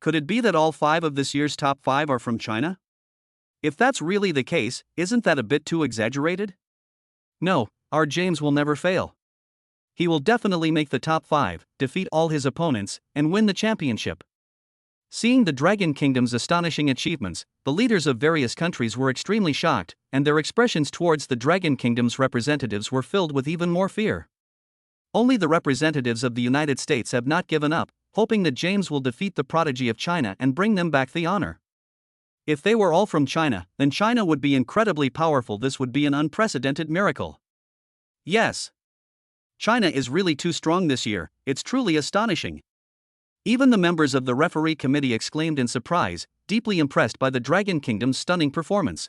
Speaker 1: Could it be that all 5 of this year's top 5 are from China? If that's really the case, isn't that a bit too exaggerated?
Speaker 2: No, our James will never fail. He will definitely make the top 5, defeat all his opponents, and win the championship. Seeing the Dragon Kingdom's astonishing achievements, the leaders of various countries were extremely shocked, and their expressions towards the Dragon Kingdom's representatives were filled with even more fear. Only the representatives of the United States have not given up, hoping that James will defeat the prodigy of China and bring them back the honor. If they were all from China, then China would be incredibly powerful. This would be an unprecedented miracle.
Speaker 1: Yes. China is really too strong this year, it's truly astonishing. Even the members of the referee committee exclaimed in surprise, deeply impressed by the Dragon Kingdom's stunning performance.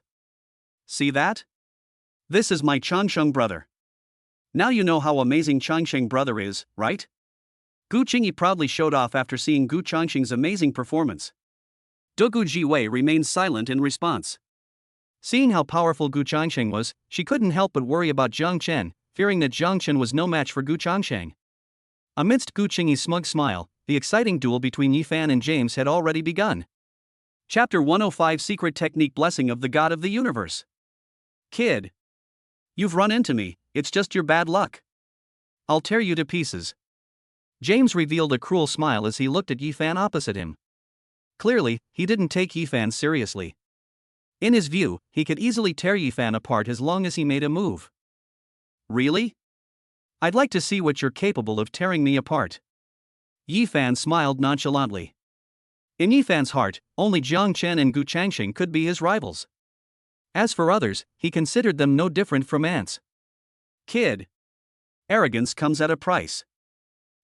Speaker 1: See that? This is my Changsheng brother. Now you know how amazing Changsheng brother is, right? Gu Qingyi proudly showed off after seeing Gu Changsheng's amazing performance. Dogu Jiwei remained silent in response. Seeing how powerful Gu Changsheng was, she couldn't help but worry about Jiang Chen, fearing that Jiang Chen was no match for Gu Changsheng. Amidst Gu Qingyi's smug smile, the exciting duel between Yifan and James had already begun. Chapter 105 Secret Technique Blessing of the God of the Universe. Kid. You've run into me, it's just your bad luck. I'll tear you to pieces. James revealed a cruel smile as he looked at Yifan opposite him. Clearly, he didn't take Yifan seriously. In his view, he could easily tear Yifan apart as long as he made a move. Really? I'd like to see what you're capable of tearing me apart. Yifan smiled nonchalantly. In Yifan's heart, only Jiang Chen and Gu Changsheng could be his rivals. As for others, he considered them no different from ants. Kid. Arrogance comes at a price.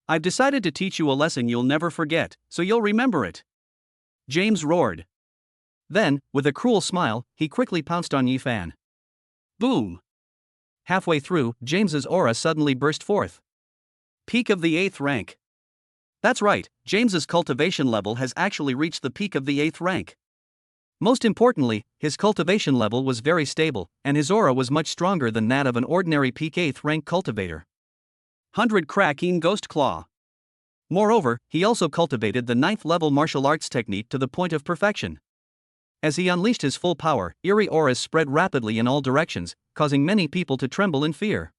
Speaker 1: I've decided to teach you a lesson you'll never forget, so you'll remember it. James roared. Then, with a cruel smile, he quickly pounced on Yifan. Boom! Halfway through, James's aura suddenly burst forth. Peak of the 8th rank. That's right, James's cultivation level has actually reached the peak of the 8th rank. Most importantly, his cultivation level was very stable, and his aura was much stronger than that of an ordinary peak 8th rank cultivator. 100 Cracking Ghost Claw. Moreover, he also cultivated the 9th level martial arts technique to the point of perfection. As he unleashed his full power, eerie auras spread rapidly in all directions, causing many people to tremble in fear.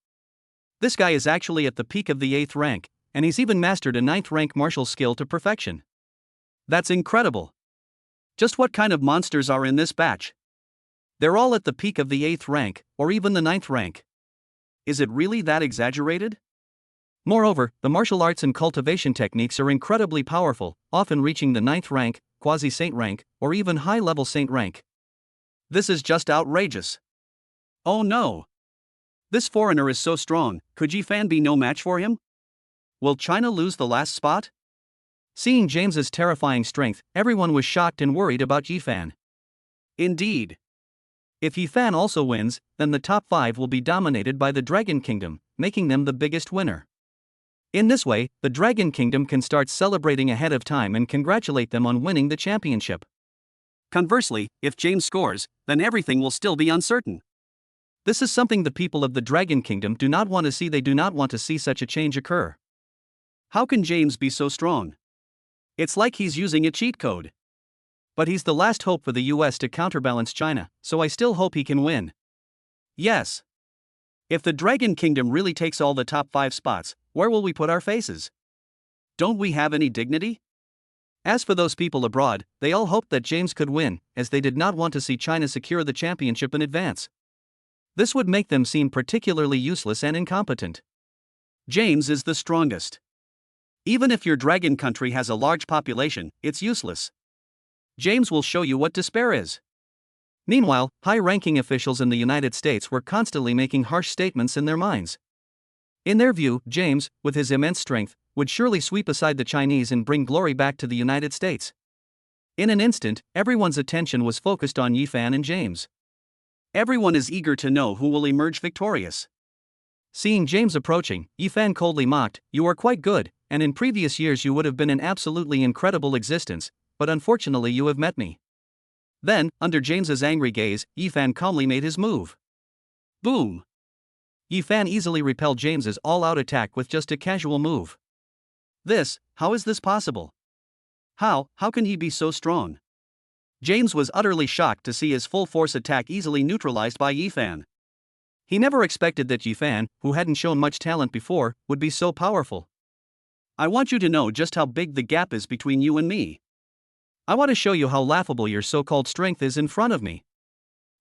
Speaker 1: This guy is actually at the peak of the 8th rank, and he's even mastered a 9th rank martial skill to perfection. That's incredible. Just what kind of monsters are in this batch? They're all at the peak of the 8th rank, or even the 9th rank. Is it really that exaggerated? Moreover, the martial arts and cultivation techniques are incredibly powerful, often reaching the 9th rank, quasi-saint rank, or even high-level saint rank. This is just outrageous. Oh no! This foreigner is so strong, could Yifan be no match for him? Will China lose the last spot? Seeing James's terrifying strength, everyone was shocked and worried about Yifan. Indeed. If Yifan also wins, then the top 5 will be dominated by the Dragon Kingdom, making them the biggest winner. In this way, the Dragon Kingdom can start celebrating ahead of time and congratulate them on winning the championship. Conversely, if James scores, then everything will still be uncertain. This is something the people of the Dragon Kingdom do not want to see. They do not want to see such a change occur. How can James be so strong? It's like he's using a cheat code. But he's the last hope for the US to counterbalance China, so I still hope he can win. Yes. If the Dragon Kingdom really takes all the top 5 spots, where will we put our faces? Don't we have any dignity? As for those people abroad, they all hoped that James could win, as they did not want to see China secure the championship in advance. This would make them seem particularly useless and incompetent. James is the strongest. Even if your dragon country has a large population, it's useless. James will show you what despair is. Meanwhile, high-ranking officials in the United States were constantly making harsh statements in their minds. In their view, James, with his immense strength, would surely sweep aside the Chinese and bring glory back to the United States. In an instant, everyone's attention was focused on Yifan and James. Everyone is eager to know who will emerge victorious. Seeing James approaching, Yifan coldly mocked, "You are quite good, and in previous years you would have been an absolutely incredible existence, but unfortunately you have met me." Then, under James's angry gaze, Yifan calmly made his move. Boom! Yifan easily repelled James's all-out attack with just a casual move. How is this possible? How can he be so strong? James was utterly shocked to see his full-force attack easily neutralized by Yifan. He never expected that Yifan, who hadn't shown much talent before, would be so powerful. I want you to know just how big the gap is between you and me. I want to show you how laughable your so-called strength is in front of me.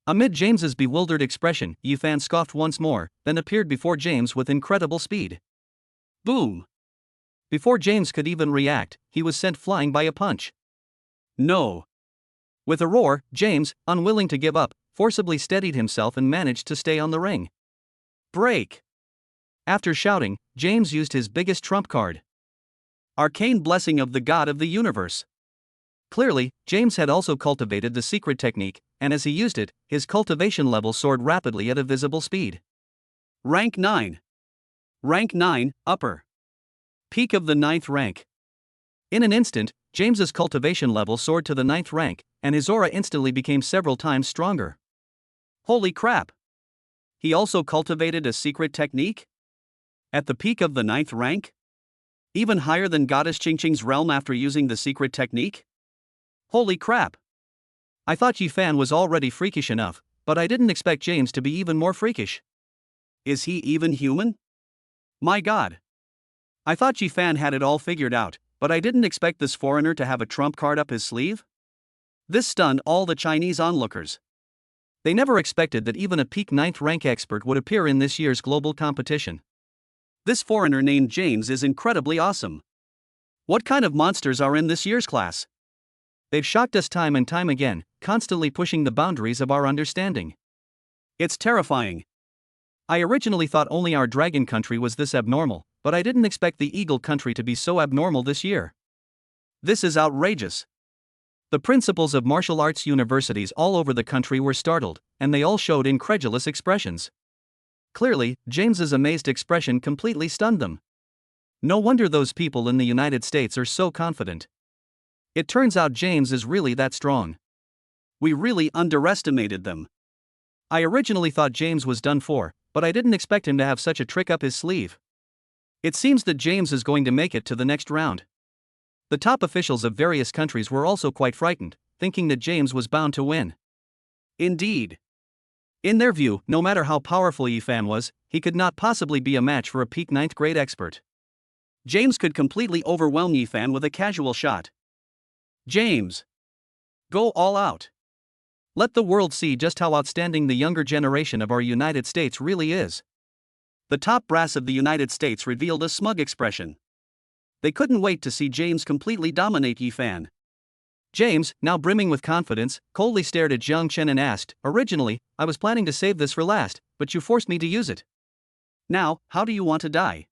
Speaker 1: Amid James's bewildered expression, Yifan scoffed once more, then appeared before James with incredible speed. Boom! Before James could even react, he was sent flying by a punch. No! With a roar, James, unwilling to give up, forcibly steadied himself and managed to stay on the ring. Break!
Speaker 2: After shouting, James used his biggest trump card.
Speaker 1: Arcane Blessing of the God of the Universe.
Speaker 2: Clearly, James had also cultivated the secret technique, and as he used it, his cultivation level soared rapidly at a visible speed.
Speaker 1: Rank 9. Rank 9, Upper. Peak of the 9th rank.
Speaker 2: In an instant, James's cultivation level soared to the 9th rank, and his aura instantly became several times stronger.
Speaker 1: Holy crap! He also cultivated a secret technique? At the peak of the 9th rank? Even higher than Goddess Qingqing's realm after using the secret technique? Holy crap!
Speaker 2: I thought Yifan was already freakish enough, but I didn't expect James to be even more freakish.
Speaker 1: Is he even human? My god! I thought Yifan had it all figured out, but I didn't expect this foreigner to have a trump card up his sleeve? This stunned all the Chinese onlookers.
Speaker 2: They never expected that even a peak 9th rank expert would appear in this year's global competition.
Speaker 1: This foreigner named James is incredibly awesome. What kind of monsters are in this year's class?
Speaker 2: They've shocked us time and time again, constantly pushing the boundaries of our understanding.
Speaker 1: It's terrifying.
Speaker 2: I originally thought only our dragon country was this abnormal, but I didn't expect the eagle country to be so abnormal this year.
Speaker 1: This is outrageous.
Speaker 2: The principals of martial arts universities all over the country were startled, and they all showed incredulous expressions. Clearly, James's amazed expression completely stunned them. No wonder those people in the United States are so confident. It turns out James is really that strong.
Speaker 1: We really underestimated them.
Speaker 2: I originally thought James was done for, but I didn't expect him to have such a trick up his sleeve. It seems that James is going to make it to the next round. The top officials of various countries were also quite frightened, thinking that James was bound to win.
Speaker 1: Indeed.
Speaker 2: In their view, no matter how powerful Yifan was, he could not possibly be a match for a peak 9th grade expert.
Speaker 1: James could completely overwhelm Yifan with a casual shot. James! Go all out.
Speaker 2: Let the world see just how outstanding the younger generation of our United States really is.
Speaker 1: The top brass of the United States revealed a smug expression. They couldn't wait to see James completely dominate Yifan.
Speaker 2: James, now brimming with confidence, coldly stared at Jiang Chen and asked, "Originally, I was planning to save this for last, but you forced me to use it.
Speaker 1: Now, how do you want to die?"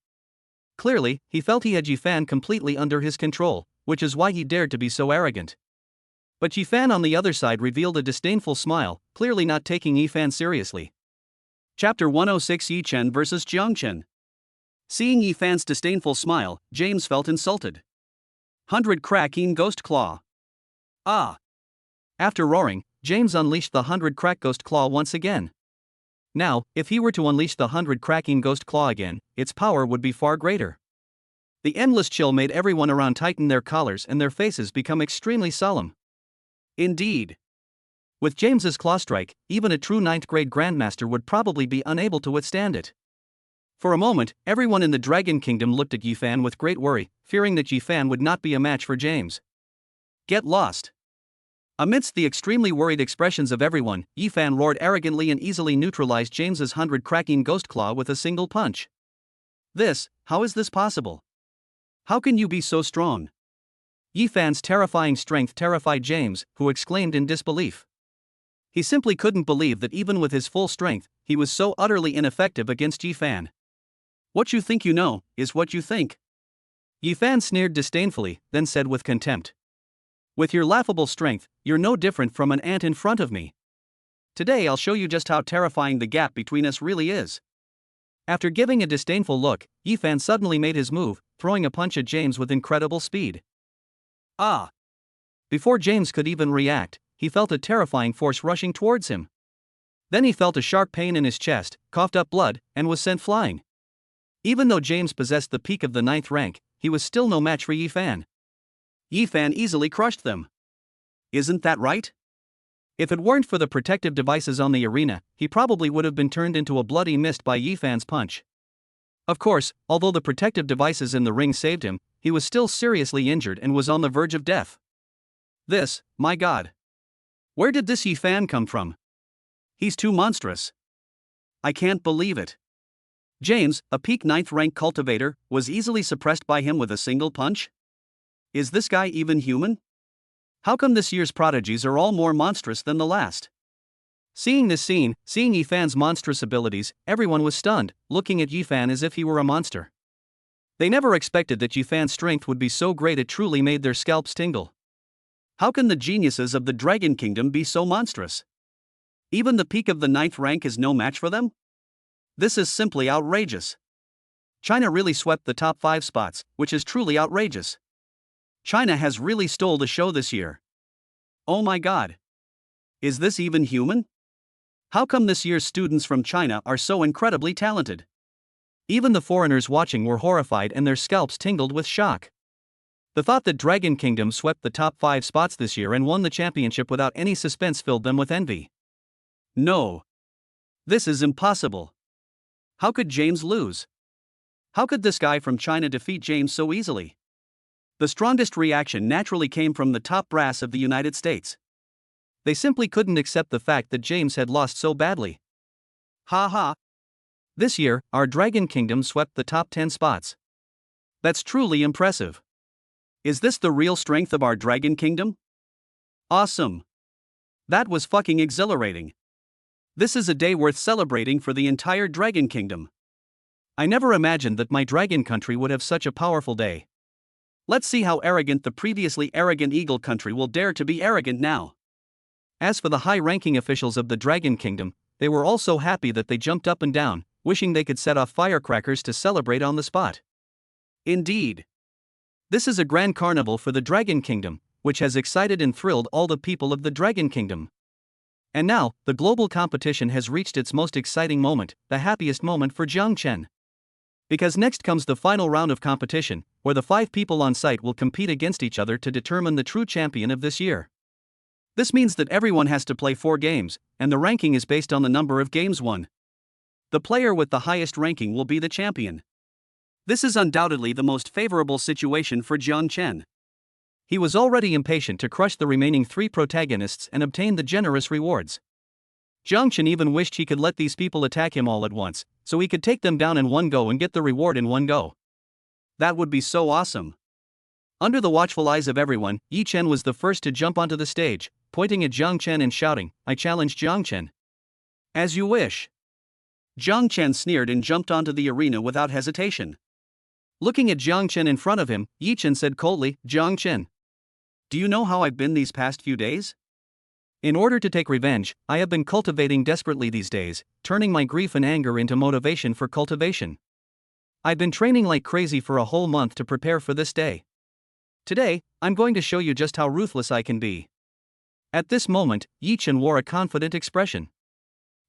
Speaker 2: Clearly, he felt he had Yifan completely under his control, which is why he dared to be so arrogant. But Yifan on the other side revealed a disdainful smile, clearly not taking Yifan seriously.
Speaker 1: Chapter 106 Yi Chen vs Jiang Chen. Seeing Yifan's disdainful smile, James felt insulted. 100 Cracking Ghost Claw. Ah!
Speaker 2: After roaring, James unleashed the 100 Crack Ghost Claw once again. Now, if he were to unleash the 100 Cracking Ghost Claw again, its power would be far greater. The endless chill made everyone around tighten their collars and their faces become extremely solemn.
Speaker 1: Indeed.
Speaker 2: With James's claw strike, even a true 9th grade grandmaster would probably be unable to withstand it. For a moment, everyone in the Dragon Kingdom looked at Yifan with great worry, fearing that Yifan would not be a match for James.
Speaker 1: Get lost. Amidst the extremely worried expressions of everyone, Yifan roared arrogantly and easily neutralized James's 100 Cracking Ghost Claw with a single punch. How is this possible? How can you be so strong?
Speaker 2: Yifan's terrifying strength terrified James, who exclaimed in disbelief. He simply couldn't believe that even with his full strength, he was so utterly ineffective against Yifan.
Speaker 1: What you think you know, is what you think.
Speaker 2: Yifan sneered disdainfully, then said with contempt. With your laughable strength, you're no different from an ant in front of me.
Speaker 1: Today I'll show you just how terrifying the gap between us really is.
Speaker 2: After giving a disdainful look, Yifan suddenly made his move, throwing a punch at James with incredible speed.
Speaker 1: Ah!
Speaker 2: Before James could even react, he felt a terrifying force rushing towards him. Then he felt a sharp pain in his chest, coughed up blood, and was sent flying. Even though James possessed the peak of the 9th rank, he was still no match for Yifan.
Speaker 1: Yifan easily crushed them. Isn't that right?
Speaker 2: If it weren't for the protective devices on the arena, he probably would have been turned into a bloody mist by Yifan's punch. Of course, although the protective devices in the ring saved him, he was still seriously injured and was on the verge of death.
Speaker 1: My god. Where did this Yifan come from? He's too monstrous. I can't believe it. James, a peak 9th rank cultivator, was easily suppressed by him with a single punch? Is this guy even human? How come this year's prodigies are all more monstrous than the last?
Speaker 2: Seeing this scene, seeing Yifan's monstrous abilities, everyone was stunned, looking at Yifan as if he were a monster. They never expected that Yifan's strength would be so great it truly made their scalps tingle.
Speaker 1: How can the geniuses of the Dragon Kingdom be so monstrous? Even the peak of the 9th rank is no match for them? This is simply outrageous. China really swept the top 5 spots, which is truly outrageous. China has really stole the show this year. Oh my god. Is this even human? How come this year's students from China are so incredibly talented?
Speaker 2: Even the foreigners watching were horrified and their scalps tingled with shock. The thought that Dragon Kingdom swept the top 5 spots this year and won the championship without any suspense filled them with envy.
Speaker 1: No. This is impossible. How could James lose? How could this guy from China defeat James so easily? The strongest reaction naturally came from the top brass of the United States.
Speaker 2: They simply couldn't accept the fact that James had lost so badly.
Speaker 1: Ha ha.
Speaker 2: This year, our Dragon Kingdom swept the top 10 spots.
Speaker 1: That's truly impressive. Is this the real strength of our Dragon Kingdom? Awesome. That was fucking exhilarating. This is a day worth celebrating for the entire Dragon Kingdom.
Speaker 2: I never imagined that my dragon country would have such a powerful day.
Speaker 1: Let's see how arrogant the previously arrogant Eagle country will dare to be arrogant now.
Speaker 2: As for the high-ranking officials of the Dragon Kingdom, they were all so happy that they jumped up and down, wishing they could set off firecrackers to celebrate on the spot.
Speaker 1: Indeed.
Speaker 2: This is a grand carnival for the Dragon Kingdom, which has excited and thrilled all the people of the Dragon Kingdom. And now, the global competition has reached its most exciting moment, the happiest moment for Jiang Chen. Because next comes the final round of competition, where the 5 people on site will compete against each other to determine the true champion of this year. This means that everyone has to play 4 games, and the ranking is based on the number of games won. The player with the highest ranking will be the champion. This is undoubtedly the most favorable situation for Jiang Chen. He was already impatient to crush the remaining 3 protagonists and obtain the generous rewards. Jiang Chen even wished he could let these people attack him all at once, so he could take them down in one go and get the reward in one go.
Speaker 1: That would be so awesome.
Speaker 2: Under the watchful eyes of everyone, Yi Chen was the first to jump onto the stage, pointing at Jiang Chen and shouting, "I challenge Jiang Chen."
Speaker 1: As you wish. Jiang Chen sneered and jumped onto the arena without hesitation.
Speaker 2: Looking at Jiang Chen in front of him, Yi Chen said coldly, "Jiang Chen,
Speaker 1: do you know how I've been these past few days?
Speaker 2: In order to take revenge, I have been cultivating desperately these days, turning my grief and anger into motivation for cultivation. I've been training like crazy for a whole month to prepare for this day. Today, I'm going to show you just how ruthless I can be." At this moment, Yi Chen wore a confident expression.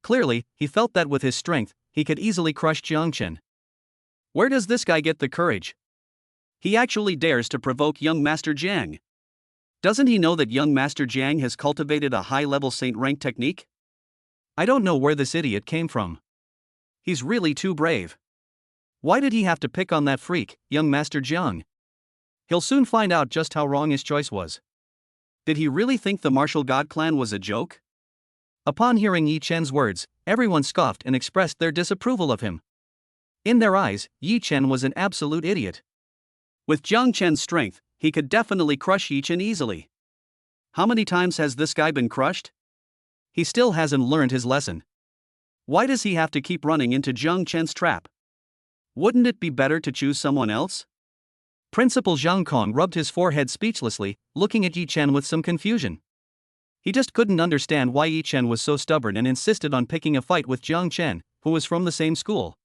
Speaker 2: Clearly, he felt that with his strength, he could easily crush Jiang Chen.
Speaker 1: Where does this guy get the courage? He actually dares to provoke young Master Jiang. Doesn't he know that young Master Jiang has cultivated a high-level Saint rank technique?
Speaker 2: I don't know where this idiot came from.
Speaker 1: He's really too brave.
Speaker 2: Why did he have to pick on that freak, young Master Jiang? He'll soon find out just how wrong his choice was.
Speaker 1: Did he really think the Martial God clan was a joke?
Speaker 2: Upon hearing Yi Chen's words, everyone scoffed and expressed their disapproval of him. In their eyes, Yi Chen was an absolute idiot.
Speaker 1: With Jiang Chen's strength, he could definitely crush Yi Chen easily. How many times has this guy been crushed?
Speaker 2: He still hasn't learned his lesson.
Speaker 1: Why does he have to keep running into Jiang Chen's trap? Wouldn't it be better to choose someone else?
Speaker 2: Principal Zhang Kong rubbed his forehead speechlessly, looking at Yi Chen with some confusion. He just couldn't understand why Yi Chen was so stubborn and insisted on picking a fight with Jiang Chen, who was from the same school.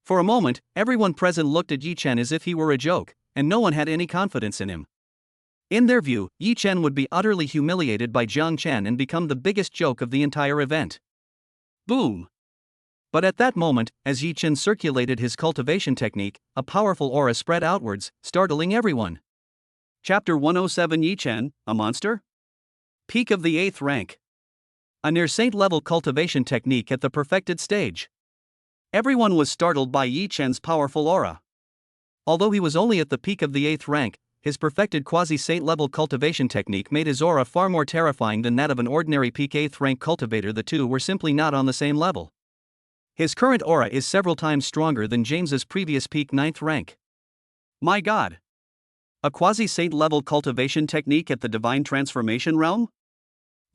Speaker 2: For a moment, everyone present looked at Yi Chen as if he were a joke, and no one had any confidence in him. In their view, Yi Chen would be utterly humiliated by Jiang Chen and become the biggest joke of the entire event.
Speaker 1: Boom!
Speaker 2: But at that moment, as Yi Chen circulated his cultivation technique, a powerful aura spread outwards, startling everyone.
Speaker 1: Chapter 107 Yi Chen, a monster? Peak of the 8th rank. A near-saint-level cultivation technique at the perfected stage. Everyone was startled by Yi Chen's powerful aura.
Speaker 2: Although he was only at the peak of the 8th rank, his perfected quasi-saint-level cultivation technique made his aura far more terrifying than that of an ordinary peak 8th rank cultivator. The two were simply not on the same level. His current aura is several times stronger than James's previous peak 9th rank.
Speaker 1: My god! A quasi-saint level cultivation technique at the divine transformation realm?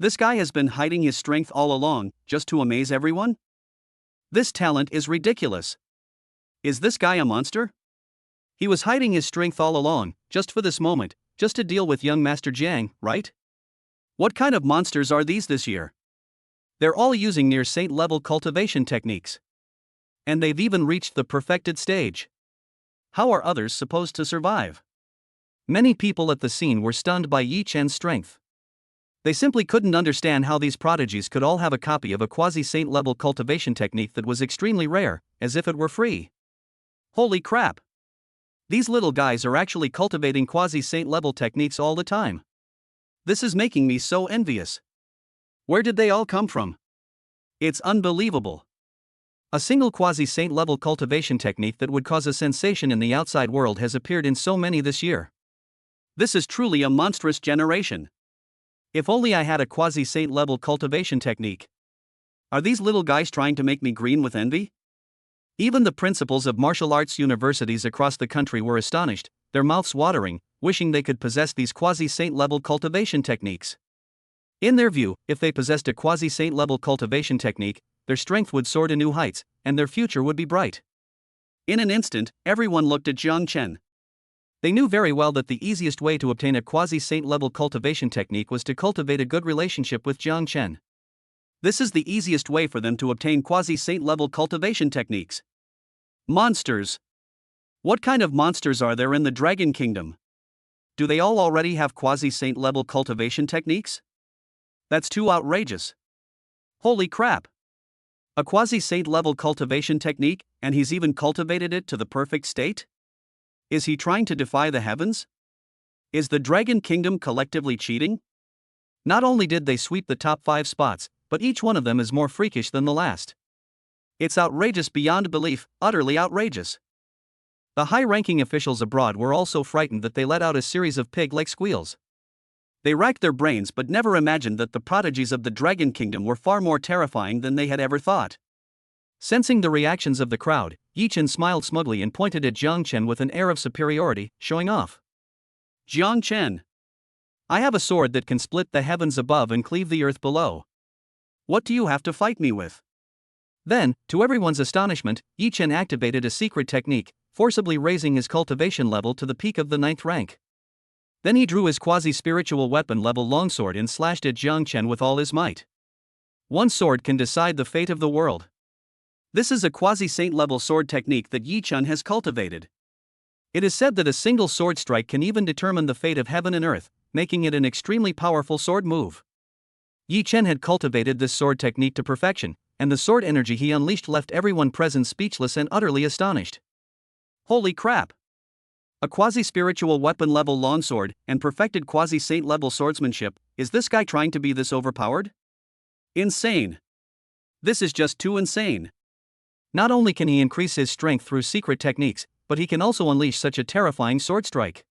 Speaker 1: This guy has been hiding his strength all along, just to amaze everyone? This talent is ridiculous. Is this guy a monster? He was hiding his strength all along, just for this moment, just to deal with young Master Jiang, right? What kind of monsters are these this year? They're all using near saint level cultivation techniques. And they've even reached the perfected stage. How are others supposed to survive? Many people at the scene were stunned by Yi Chen's strength. They simply couldn't understand how these prodigies could all have a copy of a quasi-saint level cultivation technique that was extremely rare, as if it were free. Holy crap! These little guys are actually cultivating quasi-saint level techniques all the time. This is making me so envious. Where did they all come from? It's unbelievable. A single quasi-saint level cultivation technique that would cause a sensation in the outside world has appeared in so many this year. This is truly a monstrous generation. If only I had a quasi-saint level cultivation technique. Are these little guys trying to make me green with envy? Even the principals of martial arts universities across the country were astonished, their mouths watering, wishing they could possess these quasi-saint level cultivation techniques. In their view, if they possessed a quasi-saint level cultivation technique, their strength would soar to new heights, and their future would be bright. In an instant, everyone looked at Jiang Chen. They knew very well that the easiest way to obtain a quasi-saint level cultivation technique was to cultivate a good relationship with Jiang Chen. This is the easiest way for them to obtain quasi-saint level cultivation techniques. Monsters. What kind of monsters are there in the Dragon Kingdom? Do they all already have quasi-saint level cultivation techniques? That's too outrageous. Holy crap! A quasi-saint level cultivation technique, and he's even cultivated it to the perfect state? Is he trying to defy the heavens? Is the Dragon Kingdom collectively cheating? Not only did they sweep the top 5 spots, but each one of them is more freakish than the last. It's outrageous beyond belief, utterly outrageous. The high-ranking officials abroad were also frightened that they let out a series of pig-like squeals. They racked their brains but never imagined that the prodigies of the Dragon Kingdom were far more terrifying than they had ever thought. Sensing the reactions of the crowd, Yi Chen smiled smugly and pointed at Jiang Chen with an air of superiority, showing off. Jiang Chen. I have a sword that can split the heavens above and cleave the earth below. What do you have to fight me with? Then, to everyone's astonishment, Yi Chen activated a secret technique, forcibly raising his cultivation level to the peak of the 9th rank. Then he drew his quasi-spiritual weapon level longsword and slashed at Jiang Chen with all his might. One sword can decide the fate of the world. This is a quasi-saint level sword technique that Yi Chen has cultivated. It is said that a single sword strike can even determine the fate of heaven and earth, making it an extremely powerful sword move. Yi Chen had cultivated this sword technique to perfection, and the sword energy he unleashed left everyone present speechless and utterly astonished. Holy crap! A quasi-spiritual weapon level longsword, and perfected quasi-saint level swordsmanship, is this guy trying to be this overpowered? Insane! This is just too insane. Not only can he increase his strength through secret techniques, but he can also unleash such a terrifying sword strike.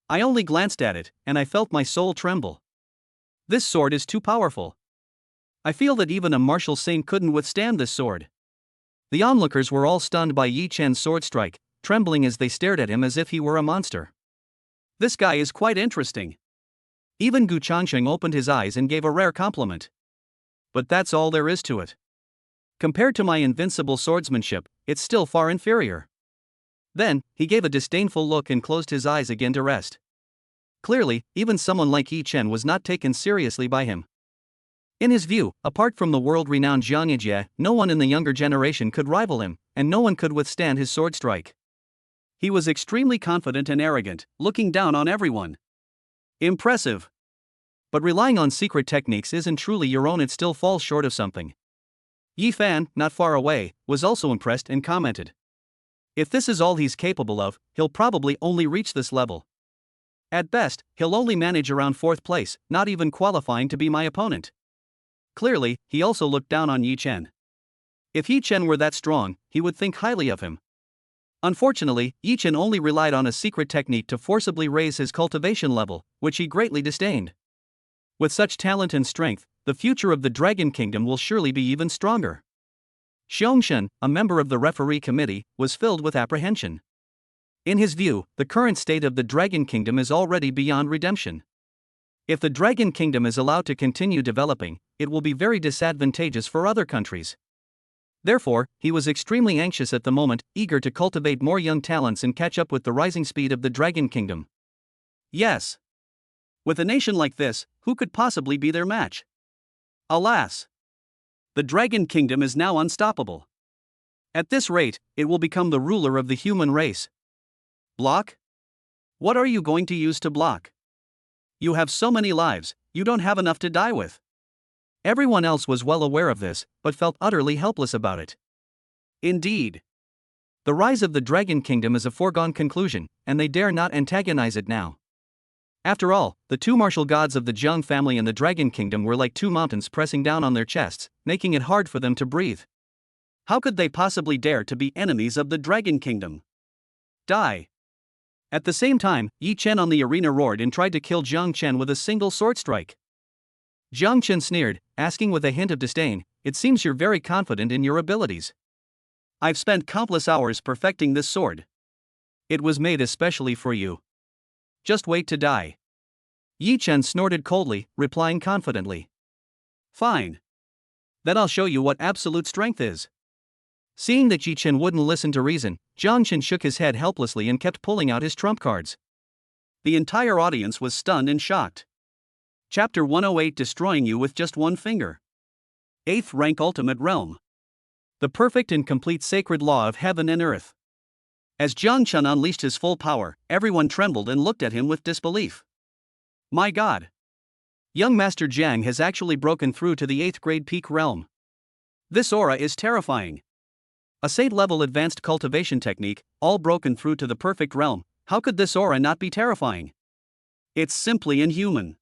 Speaker 1: I only glanced at it, and I felt my soul tremble. This sword is too powerful. I feel that even a martial saint couldn't withstand this sword. The onlookers were all stunned by Yi Chen's sword strike, trembling as they stared at him as if he were a monster. This guy is quite interesting. Even Gu Changsheng opened his eyes and gave a rare compliment. But that's all there is to it. Compared to my invincible swordsmanship, it's still far inferior. Then, he gave a disdainful look and closed his eyes again to rest. Clearly, even someone like Yi Chen was not taken seriously by him. In his view, apart from the world-renowned Jiang Yijie, no one in the younger generation could rival him, and no one could withstand his sword strike. He was extremely confident and arrogant, looking down on everyone. Impressive. But relying on secret techniques isn't truly your own, it still falls short of something. Yi Fan, not far away, was also impressed and commented. If this is all he's capable of, he'll probably only reach this level. At best, he'll only manage around 4th place, not even qualifying to be my opponent. Clearly, he also looked down on Yi Chen. If Yi Chen were that strong, he would think highly of him. Unfortunately, Yi Chen only relied on a secret technique to forcibly raise his cultivation level, which he greatly disdained. With such talent and strength, the future of the Dragon Kingdom will surely be even stronger. Xiangshen, a member of the referee committee, was filled with apprehension. In his view, the current state of the Dragon Kingdom is already beyond redemption.
Speaker 2: If the Dragon Kingdom is allowed to continue developing, it will be very disadvantageous for other countries. Therefore, he was extremely anxious at the moment, eager to cultivate more young talents and catch up with the rising speed of the Dragon Kingdom.
Speaker 1: Yes. With a nation like this, who could possibly be their match? Alas! The Dragon Kingdom is now unstoppable. At this rate, it will become the ruler of the human race. Block? What are you going to use to block? You have so many lives, you don't have enough to die with.
Speaker 2: Everyone else was well aware of this, but felt utterly helpless about it.
Speaker 1: Indeed.
Speaker 2: The rise of the Dragon Kingdom is a foregone conclusion, and they dare not antagonize it now. After all, the two martial gods of the Jiang family and the Dragon Kingdom were like two mountains pressing down on their chests, making it hard for them to breathe.
Speaker 1: How could they possibly dare to be enemies of the Dragon Kingdom? Die. At the same time, Yi Chen on the arena roared and tried to kill Jiang Chen with a single sword strike.
Speaker 2: Jiang Chen sneered, asking with a hint of disdain, "It seems you're very confident in your abilities."
Speaker 1: "I've spent countless hours perfecting this sword.
Speaker 2: It was made especially for you. Just wait to die." Yi Chen snorted coldly, replying confidently.
Speaker 1: "Fine. Then I'll show you what absolute strength is."
Speaker 2: Seeing that Yi Chen wouldn't listen to reason, Jiang Chen shook his head helplessly and kept pulling out his trump cards.
Speaker 1: The entire audience was stunned and shocked. Chapter 108: Destroying You with Just One Finger. 8th Rank Ultimate Realm.
Speaker 2: The perfect and complete sacred law of heaven and earth.
Speaker 1: As Jiang Chen unleashed his full power, everyone trembled and looked at him with disbelief. My God!
Speaker 2: Young Master Jiang has actually broken through to the 8th grade peak realm.
Speaker 1: This aura is terrifying. A saint-level advanced cultivation technique, all broken through to the perfect realm. How could this aura not be terrifying? It's simply inhuman.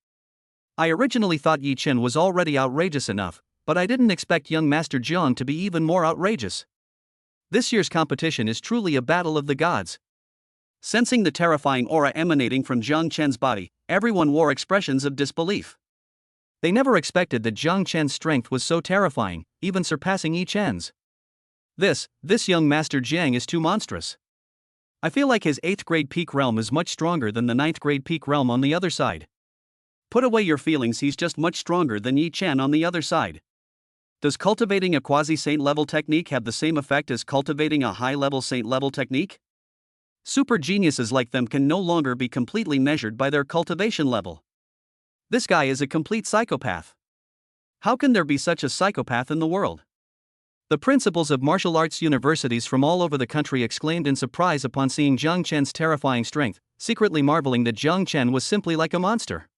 Speaker 2: I originally thought Yi Chen was already outrageous enough, but I didn't expect young Master Jiang to be even more outrageous. This year's competition is truly a battle of the gods.
Speaker 1: Sensing the terrifying aura emanating from Jiang Chen's body, everyone wore expressions of disbelief.
Speaker 2: They never expected that Jiang Chen's strength was so terrifying, even surpassing Yi Chen's. This young Master Jiang is too monstrous. I feel like his 8th grade peak realm is much stronger than the 9th grade peak realm on the other side.
Speaker 1: Put away your feelings, he's just much stronger than Yi Chen on the other side. Does cultivating a quasi-saint level technique have the same effect as cultivating a high-level saint level technique? Super geniuses like them can no longer be completely measured by their cultivation level. This guy is a complete psychopath. How can there be such a psychopath in the world?
Speaker 2: The principals of martial arts universities from all over the country exclaimed in surprise upon seeing Jiang Chen's terrifying strength, secretly marveling that Jiang Chen was simply like a monster.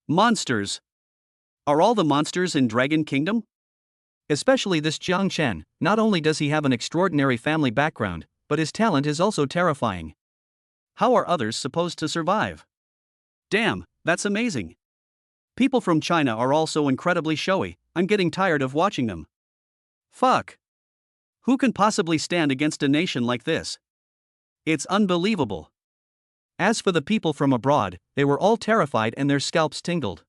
Speaker 1: Monsters? Are all the monsters in Dragon Kingdom?
Speaker 2: Especially this Jiang Chen. Not only does he have an extraordinary family background, but his talent is also terrifying.
Speaker 1: How are others supposed to survive? Damn, that's amazing. People from China are also incredibly showy. I'm getting tired of watching them. Fuck. Who can possibly stand against a nation like this? It's unbelievable.
Speaker 2: As for the people from abroad, they were all terrified and their scalps tingled.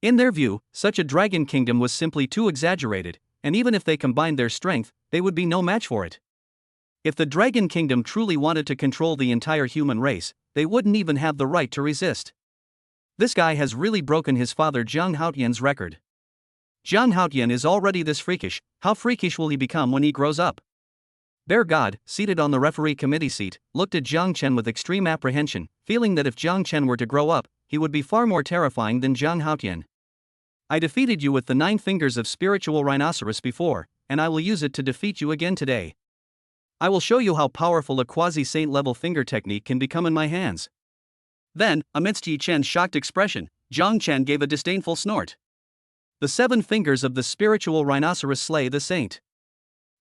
Speaker 2: In their view, such a Dragon Kingdom was simply too exaggerated, and even if they combined their strength, they would be no match for it. If the Dragon Kingdom truly wanted to control the entire human race, they wouldn't even have the right to resist. This guy has really broken his father Zhang Haotian's record. Zhang Haotian is already this freakish, how freakish will he become when he grows up? Bear God, seated on the referee committee seat, looked at Jiang Chen with extreme apprehension, feeling that if Jiang Chen were to grow up, he would be far more terrifying than Zhang Haotian. I defeated you with the 9 fingers of spiritual rhinoceros before, and I will use it to defeat you again today. I will show you how powerful a quasi-saint level finger technique can become in my hands.
Speaker 1: Then, amidst Yi Chen's shocked expression, Jiang Chen gave a disdainful snort.
Speaker 2: The 7 fingers of the spiritual rhinoceros slay the saint.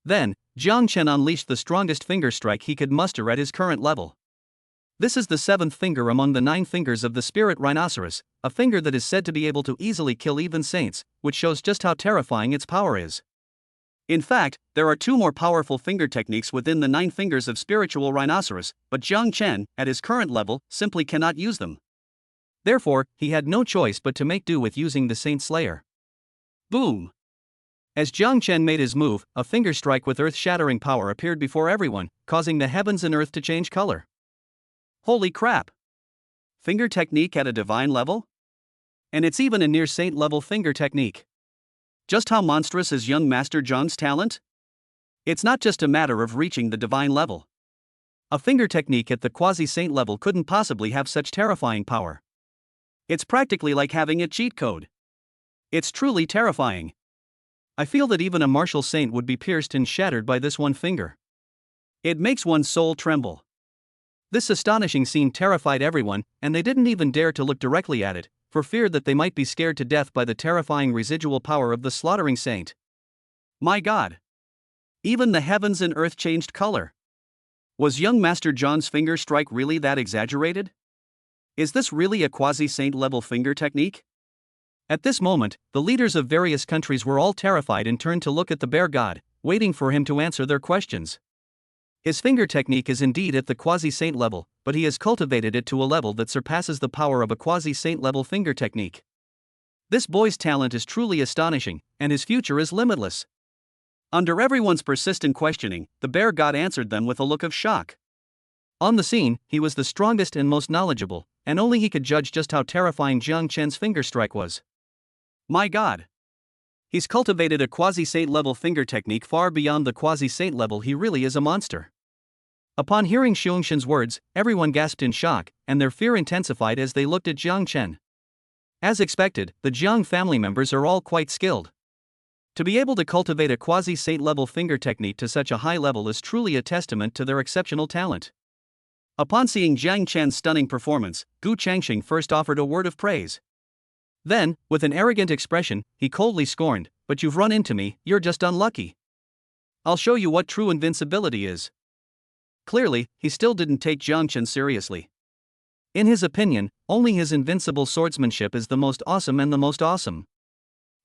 Speaker 2: Then, Jiang Chen unleashed the strongest finger strike he could muster at his current level. This is the 7th finger among the 9 fingers of the spirit rhinoceros, a finger that is said to be able to easily kill even saints, which shows just how terrifying its power is.
Speaker 1: In fact, there are 2 more powerful finger techniques within the 9 fingers of spiritual rhinoceros, but Jiang Chen, at his current level, simply cannot use them.
Speaker 2: Therefore, he had no choice but to make do with using the Saint Slayer.
Speaker 1: Boom!
Speaker 2: As Jiang Chen made his move, a finger strike with earth-shattering power appeared before everyone, causing the heavens and earth to change color.
Speaker 1: Holy crap! Finger technique at a divine level? And it's even a near saint level finger technique. Just how monstrous is young Master Zhang's talent? It's not just a matter of reaching the divine level. A finger technique at the quasi-saint level couldn't possibly have such terrifying power. It's practically like having a cheat code. It's truly terrifying. I feel that even a martial saint would be pierced and shattered by this one finger. It makes one's soul tremble. This astonishing scene terrified everyone, and they didn't even dare to look directly at it, for fear that they might be scared to death by the terrifying residual power of the slaughtering saint. My God! Even the heavens and earth changed color. Was young Master Zhang's finger strike really that exaggerated? Is this really a quasi-saint level finger technique? At this moment, the leaders of various countries were all terrified and turned to look at the bear god, waiting for him to answer their questions. His finger technique is indeed at the quasi-saint level, but he has cultivated it to a level that surpasses the power of a quasi-saint level finger technique. This boy's talent is truly astonishing, and his future is limitless. Under everyone's persistent questioning, the bear god answered them with a look of shock. On the scene, he was the strongest and most knowledgeable, and only he could judge just how terrifying Jiang Chen's finger strike was. My God! He's cultivated a quasi-saint level finger technique far beyond the quasi-saint level. He really is a monster. Upon hearing Xiongxin's words, everyone gasped in shock, and their fear intensified as they looked at Jiang Chen. As expected, the Jiang family members are all quite skilled. To be able to cultivate a quasi-saint level finger technique to such a high level is truly a testament to their exceptional talent. Upon seeing Jiang Chen's stunning performance, Gu Changxing first offered a word of praise. Then, with an arrogant expression, he coldly scorned, "But you've run into me, you're just unlucky. I'll show you what true invincibility is." Clearly, he still didn't take Jiang Chen seriously. In his opinion, only his invincible swordsmanship is the most awesome and the most awesome.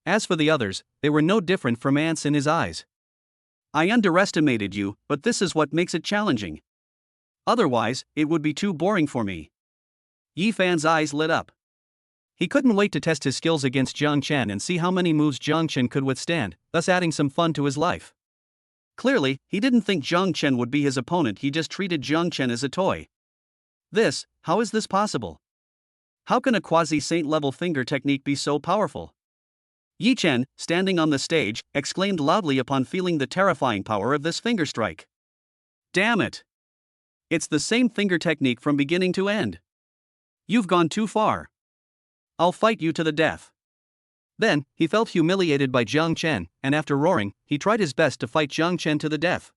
Speaker 1: As for the others, they were no different from ants in his eyes. I underestimated you, but this is what makes it challenging. Otherwise, it would be too boring for me. Yi Fan's eyes lit up. He couldn't wait to test his skills against Jiang Chen and see how many moves Jiang Chen could withstand, thus adding some fun to his life. Clearly, he didn't think Jiang Chen would be his opponent. He just treated Jiang Chen as a toy. How is this possible? How can a quasi-saint level finger technique be so powerful? Yi Chen, standing on the stage, exclaimed loudly upon feeling the terrifying power of this finger strike. Damn it! It's the same finger technique from beginning to end. You've gone too far. I'll fight you to the death. Then, he felt humiliated by Jiang Chen, and after roaring, he tried his best to fight Jiang Chen to the death.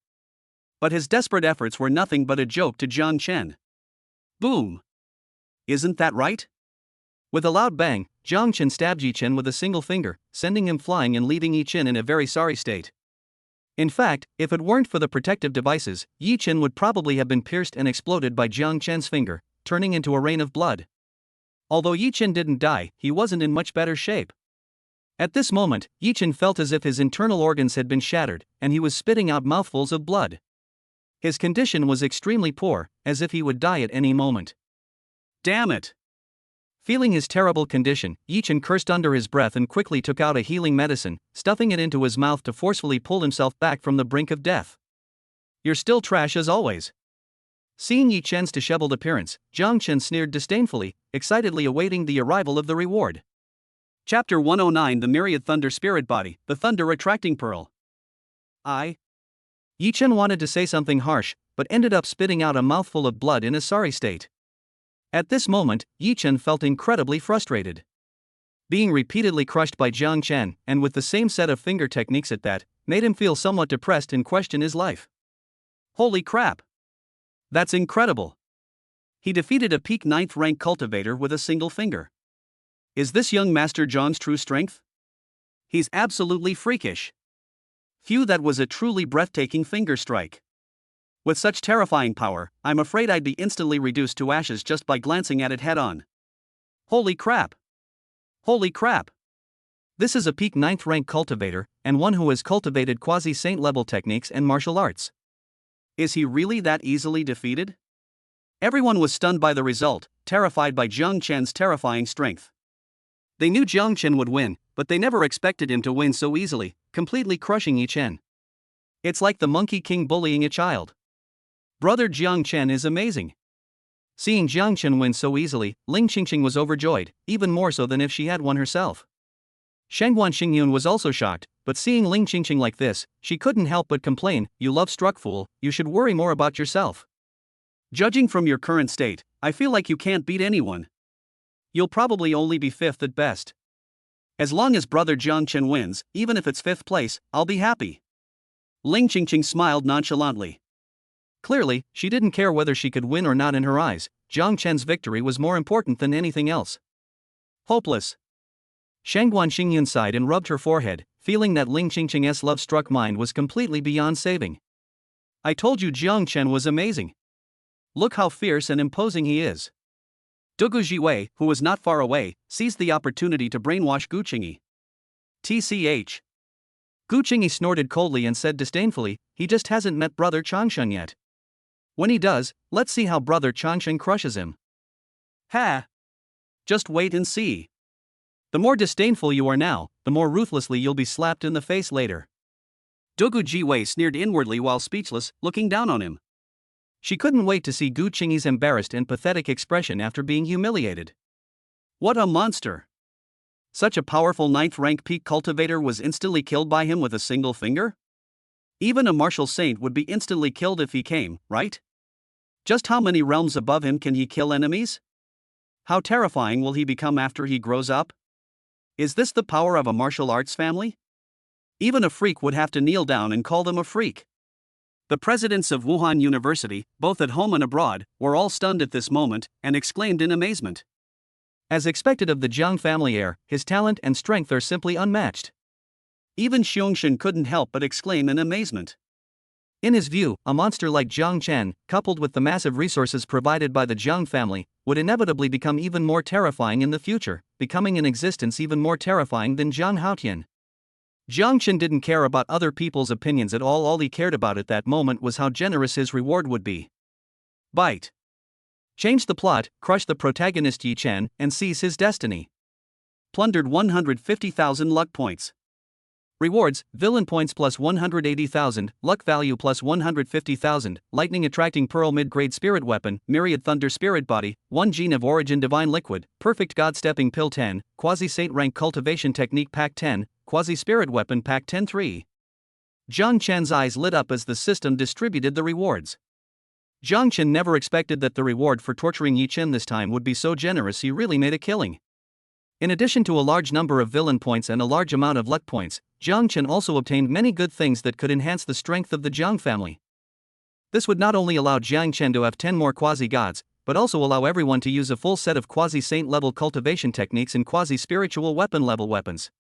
Speaker 1: But his desperate efforts were nothing but a joke to Jiang Chen. Boom! Isn't that right? With a loud bang, Jiang Chen stabbed Yi Chen with a single finger, sending him flying and leaving Yi Chen in a very sorry state. In fact, if it weren't for the protective devices, Yi Chen would probably have been pierced and exploded by Jiang Chen's finger, turning into a rain of blood. Although Yi Chen didn't die, he wasn't in much better shape. At this moment, Yi Chen felt as if his internal organs had been shattered, and he was spitting out mouthfuls of blood. His condition was extremely poor, as if he would die at any moment. Damn it! Feeling his terrible condition, Yi Chen cursed under his breath and quickly took out a healing medicine, stuffing it into his mouth to forcefully pull himself back from the brink of death. You're still trash as always. Seeing Yi Chen's disheveled appearance, Jiang Chen sneered disdainfully, excitedly awaiting the arrival of the reward. Chapter 109 The Myriad Thunder Spirit Body, the Thunder Attracting Pearl. Yi Chen wanted to say something harsh, but ended up spitting out a mouthful of blood in a sorry state. At this moment, Yi Chen felt incredibly frustrated. Being repeatedly crushed by Jiang Chen, and with the same set of finger techniques at that, made him feel somewhat depressed and question his life. Holy crap! That's incredible! He defeated a peak 9th rank cultivator with a single finger. Is this young Master Zhang's true strength? He's absolutely freakish. Phew, that was a truly breathtaking finger strike. With such terrifying power, I'm afraid I'd be instantly reduced to ashes just by glancing at it head-on. Holy crap! Holy crap! This is a peak 9th rank cultivator, and one who has cultivated quasi-saint level techniques and martial arts. Is he really that easily defeated? Everyone was stunned by the result, terrified by Jiang Chen's terrifying strength. They knew Jiang Chen would win, but they never expected him to win so easily, completely crushing Yi Chen. It's like the Monkey King bullying a child. Brother Jiang Chen is amazing.
Speaker 2: Seeing Jiang Chen win so easily, Ling Qingqing was overjoyed, even more so than if she had won herself. Shangguan Xingyun was also shocked, but seeing Ling Qingqing like this, she couldn't help but complain, "You love-struck fool, you should worry more about yourself.
Speaker 1: Judging from your current state, I feel like you can't beat anyone. You'll probably only be fifth at best. As long as brother Jiang Chen wins, even if it's fifth place, I'll be happy." Ling Qingqing smiled nonchalantly.
Speaker 2: Clearly, she didn't care whether she could win or not in her eyes. Jiang Chen's victory was more important than anything else.
Speaker 1: Hopeless.
Speaker 2: Shangguan Xingyun sighed and rubbed her forehead, feeling that Ling Qingqing's love-struck mind was completely beyond saving.
Speaker 1: "I told you Jiang Chen was amazing. Look how fierce and imposing he is." Dugu Jiwei, who was not far away, seized the opportunity to brainwash Gu Qingyi. "TCH.
Speaker 2: Gu Qingyi snorted coldly and said disdainfully, "He just hasn't met brother Changshen yet. When he does, let's see how brother Changshen crushes him."
Speaker 1: "Ha! Just wait and see. The more disdainful you are now, the more ruthlessly you'll be slapped in the face later." Dugu Jiwei sneered inwardly while speechless, looking down on him.
Speaker 2: She couldn't wait to see Gu Qingyi's embarrassed and pathetic expression after being humiliated.
Speaker 1: What a monster! Such a powerful 9th rank peak cultivator was instantly killed by him with a single finger? Even a martial saint would be instantly killed if he came, right? Just how many realms above him can he kill enemies? How terrifying will he become after he grows up? Is this the power of a martial arts family? Even a freak would have to kneel down and call them a freak. The presidents of Wuhan University, both at home and abroad, were all stunned at this moment and exclaimed in amazement.
Speaker 2: As expected of the Jiang family heir, his talent and strength are simply unmatched.
Speaker 1: Even Xiongxuan couldn't help but exclaim in amazement.
Speaker 2: In his view, a monster like Jiang Chen, coupled with the massive resources provided by the Jiang family, would inevitably become even more terrifying in the future, becoming in existence even more terrifying than Jiang Haotian. Jiang Chen didn't care about other people's opinions at all he cared about at that moment was how generous his reward would be.
Speaker 1: Bite.
Speaker 2: Change the plot, crush the protagonist Yi Chen, and seize his destiny.
Speaker 1: Plundered 150,000 luck points.
Speaker 2: Rewards: villain points plus 180,000, luck value plus 150,000, lightning attracting pearl mid-grade spirit weapon, myriad thunder spirit body, 1 gene of origin divine liquid, perfect god stepping pill 10, quasi-saint rank cultivation technique pack 10, quasi-spirit weapon pack 10-3. Jiang Chen's eyes lit up as the system distributed the rewards. Jiang Chen never expected that the reward for torturing Yi Chen this time would be so generous. He really made a killing. In addition to a large number of villain points and a large amount of luck points, Jiang Chen also obtained many good things that could enhance the strength of the Jiang family. This would not only allow Jiang Chen to have 10 more quasi-gods, but also allow everyone to use a full set of quasi-saint level cultivation techniques and quasi-spiritual weapon level weapons.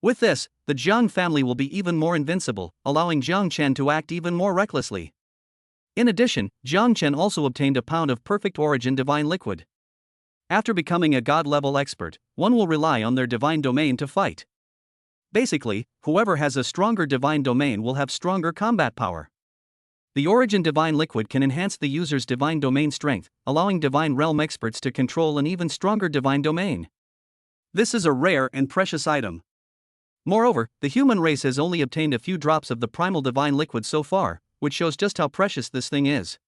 Speaker 2: With this, the Jiang family will be even more invincible, allowing Jiang Chen to act even more recklessly. In addition, Jiang Chen also obtained a pound of perfect origin divine liquid. After becoming a god-level expert, one will rely on their divine domain to fight. Basically, whoever has a stronger divine domain will have stronger combat power. The origin divine liquid can enhance the user's divine domain strength, allowing divine realm experts to control an even stronger divine domain.
Speaker 1: This is a rare and precious item.
Speaker 2: Moreover, the human race has only obtained a few drops of the primal divine liquid so far, which shows just how precious this thing is.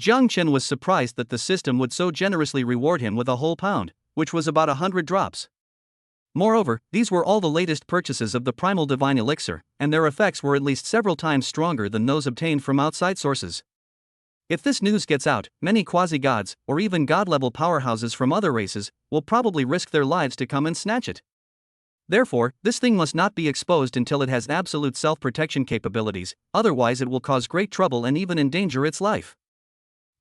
Speaker 2: Jiang Chen was surprised that the system would so generously reward him with a whole pound, which was about 100 drops. Moreover, these were all the latest purchases of the primal divine elixir, and their effects were at least several times stronger than those obtained from outside sources. If this news gets out, many quasi-gods, or even god-level powerhouses from other races, will probably risk their lives to come and snatch it. Therefore, this thing must not be exposed until it has absolute self-protection capabilities, otherwise it will cause great trouble and even endanger its life.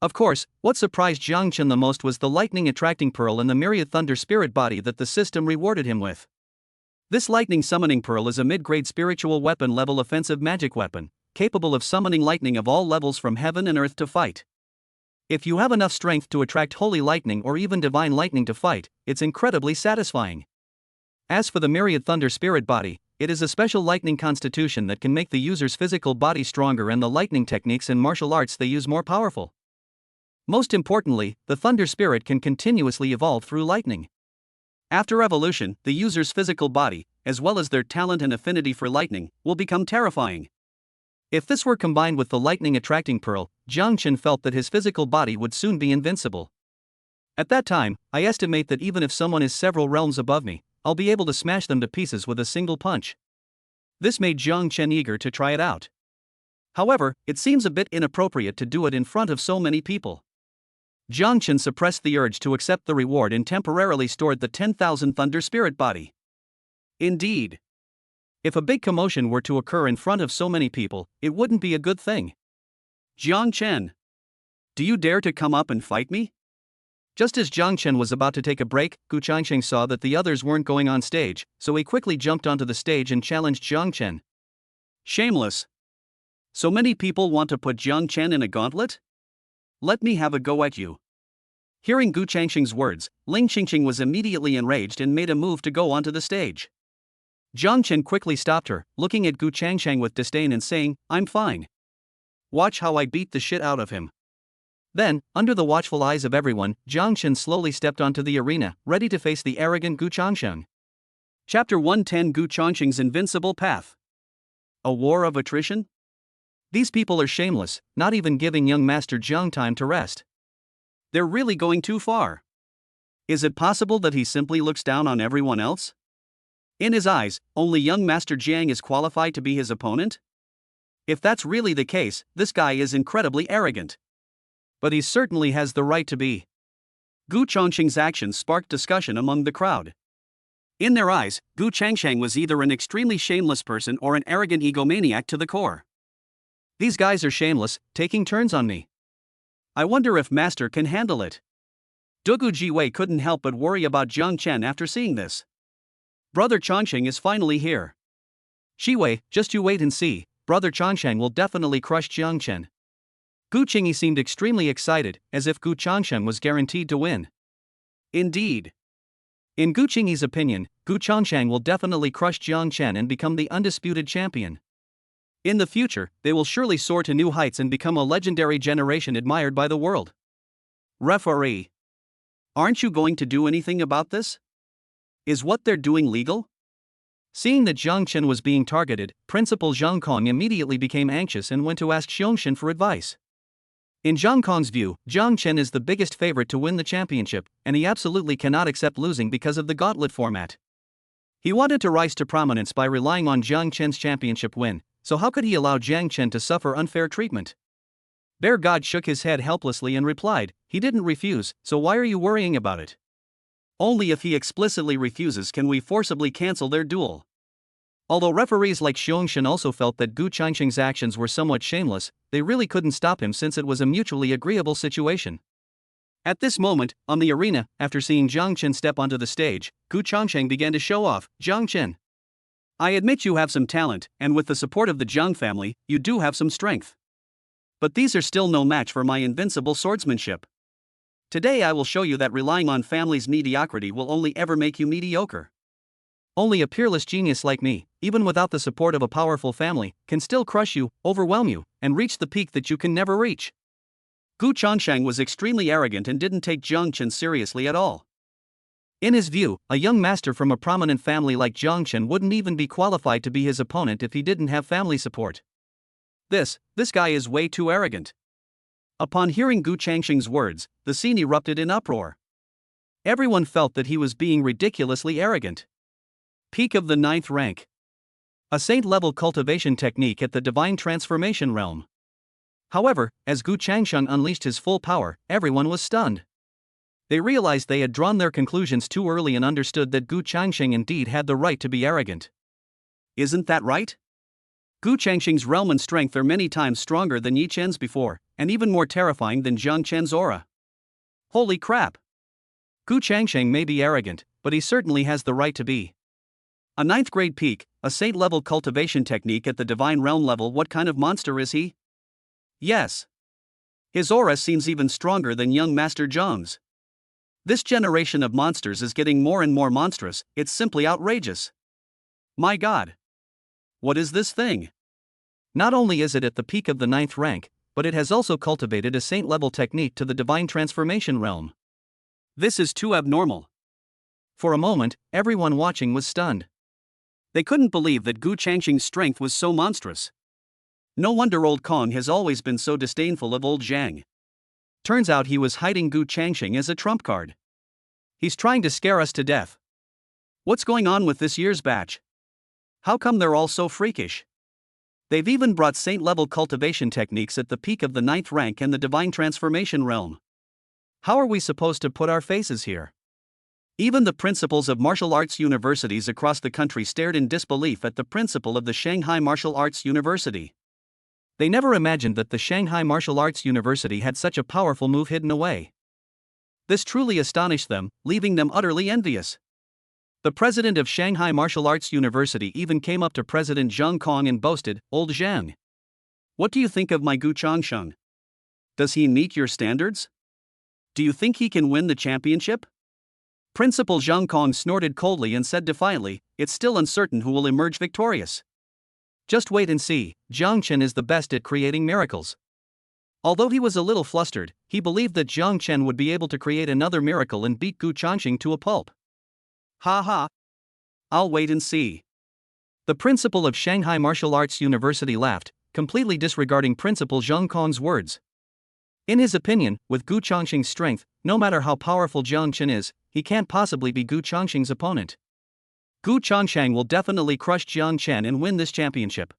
Speaker 2: Of course, what surprised Jiang Chen the most was the lightning attracting pearl and the myriad thunder spirit body that the system rewarded him with. This lightning summoning pearl is a mid-grade spiritual weapon level offensive magic weapon, capable of summoning lightning of all levels from heaven and earth to fight. If you have enough strength to attract holy lightning or even divine lightning to fight, it's incredibly satisfying. As for the myriad thunder spirit body, it is a special lightning constitution that can make the user's physical body stronger and the lightning techniques and martial arts they use more powerful. Most importantly, the thunder spirit can continuously evolve through lightning. After evolution, the user's physical body, as well as their talent and affinity for lightning, will become terrifying. If this were combined with the lightning attracting pearl, Jiang Chen felt that his physical body would soon be invincible. At that time, I estimate that even if someone is several realms above me, I'll be able to smash them to pieces with a single punch. This made Jiang Chen eager to try it out. However, it seems a bit inappropriate to do it in front of so many people. Jiang Chen suppressed the urge to accept the reward and temporarily stored the 10,000 Thunder Spirit body. Indeed. If a big commotion were to occur in front of so many people, it wouldn't be a good thing. Jiang Chen, do you dare to come up and fight me? Just as Jiang Chen was about to take a break, Gu Changsheng saw that the others weren't going on stage, so he quickly jumped onto the stage and challenged Jiang Chen. Shameless. So many people want to put Jiang Chen in a gauntlet? Let me have a go at you. Hearing Gu Changsheng's words, Ling Qingqing was immediately enraged and made a move to go onto the stage. Jiang Chen quickly stopped her, looking at Gu Changsheng with disdain and saying, "I'm fine. Watch how I beat the shit out of him." Then, under the watchful eyes of everyone, Jiang Chen slowly stepped onto the arena, ready to face the arrogant Gu Changsheng. Chapter 110: Gu Changsheng's Invincible Path. A war of attrition? These people are shameless, not even giving young Master Jiang time to rest. They're really going too far. Is it possible that he simply looks down on everyone else? In his eyes, only young Master Jiang is qualified to be his opponent? If that's really the case, this guy is incredibly arrogant. But he certainly has the right to be. Gu Changsheng's actions sparked discussion among the crowd. In their eyes, Gu Changsheng was either an extremely shameless person or an arrogant egomaniac to the core. These guys are shameless, taking turns on me. I wonder if Master can handle it. Dugu Jiwei couldn't help but worry about Jiang Chen after seeing this. Brother Changsheng is finally here. Jiwei, just you wait and see, Brother Changsheng will definitely crush Jiang Chen. Gu Qingyi seemed extremely excited, as if Gu Changsheng was guaranteed to win. Indeed. In Gu Qingyi's opinion, Gu Changsheng will definitely crush Jiang Chen and become the undisputed champion. In the future, they will surely soar to new heights and become a legendary generation admired by the world. Referee. Aren't you going to do anything about this? Is what they're doing legal? Seeing that Jiang Chen was being targeted, Principal Zhang Kong immediately became anxious and went to ask Xiongxin for advice. In Zhang Kong's view, Jiang Chen is the biggest favorite to win the championship, and he absolutely cannot accept losing because of the gauntlet format. He wanted to rise to prominence by relying on Jiang Chen's championship win, so how could he allow Jiang Chen to suffer unfair treatment? Bear God shook his head helplessly and replied, "He didn't refuse, so why are you worrying about it? Only if he explicitly refuses can we forcibly cancel their duel." Although referees like Xiongxin also felt that Gu Changsheng's actions were somewhat shameless, they really couldn't stop him since it was a mutually agreeable situation. At this moment, on the arena, after seeing Jiang Chen step onto the stage, Gu Changsheng began to show off. "Jiang Chen, I admit you have some talent, and with the support of the Jiang family, you do have some strength. But these are still no match for my invincible swordsmanship. Today I will show you that relying on family's mediocrity will only ever make you mediocre. Only a peerless genius like me, even without the support of a powerful family, can still crush you, overwhelm you, and reach the peak that you can never reach." Gu Changsheng was extremely arrogant and didn't take Jiang Chen seriously at all. In his view, a young master from a prominent family like Jiang Chen wouldn't even be qualified to be his opponent if he didn't have family support. This guy is way too arrogant. Upon hearing Gu Changsheng's words, the scene erupted in uproar. Everyone felt that he was being ridiculously arrogant. Peak of the 9th rank. A saint-level cultivation technique at the divine transformation realm. However, as Gu Changsheng unleashed his full power, everyone was stunned. They realized they had drawn their conclusions too early and understood that Gu Changsheng indeed had the right to be arrogant. Isn't that right? Gu Changsheng's realm and strength are many times stronger than Yi Chen's before, and even more terrifying than Jiang Chen's aura. Holy crap! Gu Changsheng may be arrogant, but he certainly has the right to be. A 9th grade peak, a saint-level cultivation technique at the divine realm level. What kind of monster is he? Yes. His aura seems even stronger than young Master Zhang's. This generation of monsters is getting more and more monstrous, it's simply outrageous. My God! What is this thing? Not only is it at the peak of the 9th rank, but it has also cultivated a saint-level technique to the divine transformation realm. This is too abnormal. For a moment, everyone watching was stunned. They couldn't believe that Gu Changsheng's strength was so monstrous.
Speaker 1: No wonder old Kong has always been so disdainful of old Zhang. Turns out he was hiding Gu Changxing as a trump card. He's trying to scare us to death. What's going on with this year's batch? How come they're all so freakish? They've even brought saint-level cultivation techniques at the peak of the 9th rank and the divine transformation realm. How are we supposed to put our faces here? Even the principals of martial arts universities across the country stared in disbelief at the principal of the Shanghai Martial Arts University. They never imagined that the Shanghai Martial Arts University had such a powerful move hidden away. This truly astonished them, leaving them utterly envious. The president of Shanghai Martial Arts University even came up to President Zhang Kong and boasted, "Old Zhang, what do you think of my Gu Changsheng? Does he meet your standards? Do you think he can win the championship?" Principal Zhang Kong snorted coldly and said defiantly, "It's still uncertain who will emerge victorious. Just wait and see, Jiang Chen is the best at creating miracles." Although he was a little flustered, he believed that Jiang Chen would be able to create another miracle and beat Gu Changxing to a pulp. "Ha ha. I'll wait and see." The principal of Shanghai Martial Arts University laughed, completely disregarding Principal Zhang Kong's words. In his opinion, with Gu Changxing's strength, no matter how powerful Jiang Chen is, he can't possibly be Gu Changxing's opponent. Gu Changsheng will definitely crush Jiang Chen and win this championship.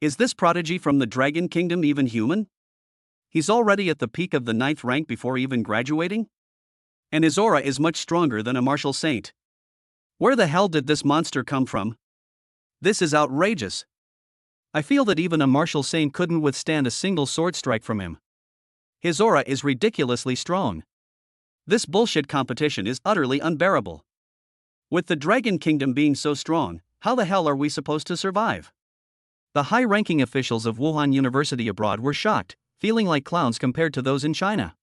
Speaker 1: Is this prodigy from the Dragon Kingdom even human? He's already at the peak of the 9th rank before even graduating? And his aura is much stronger than a martial saint. Where the hell did this monster come from? This is outrageous. I feel that even a martial saint couldn't withstand a single sword strike from him. His aura is ridiculously strong. This bullshit competition is utterly unbearable. With the Dragon Kingdom being so strong, how the hell are we supposed to survive? The high-ranking officials of Wuhan University abroad were shocked, feeling like clowns compared to those in China.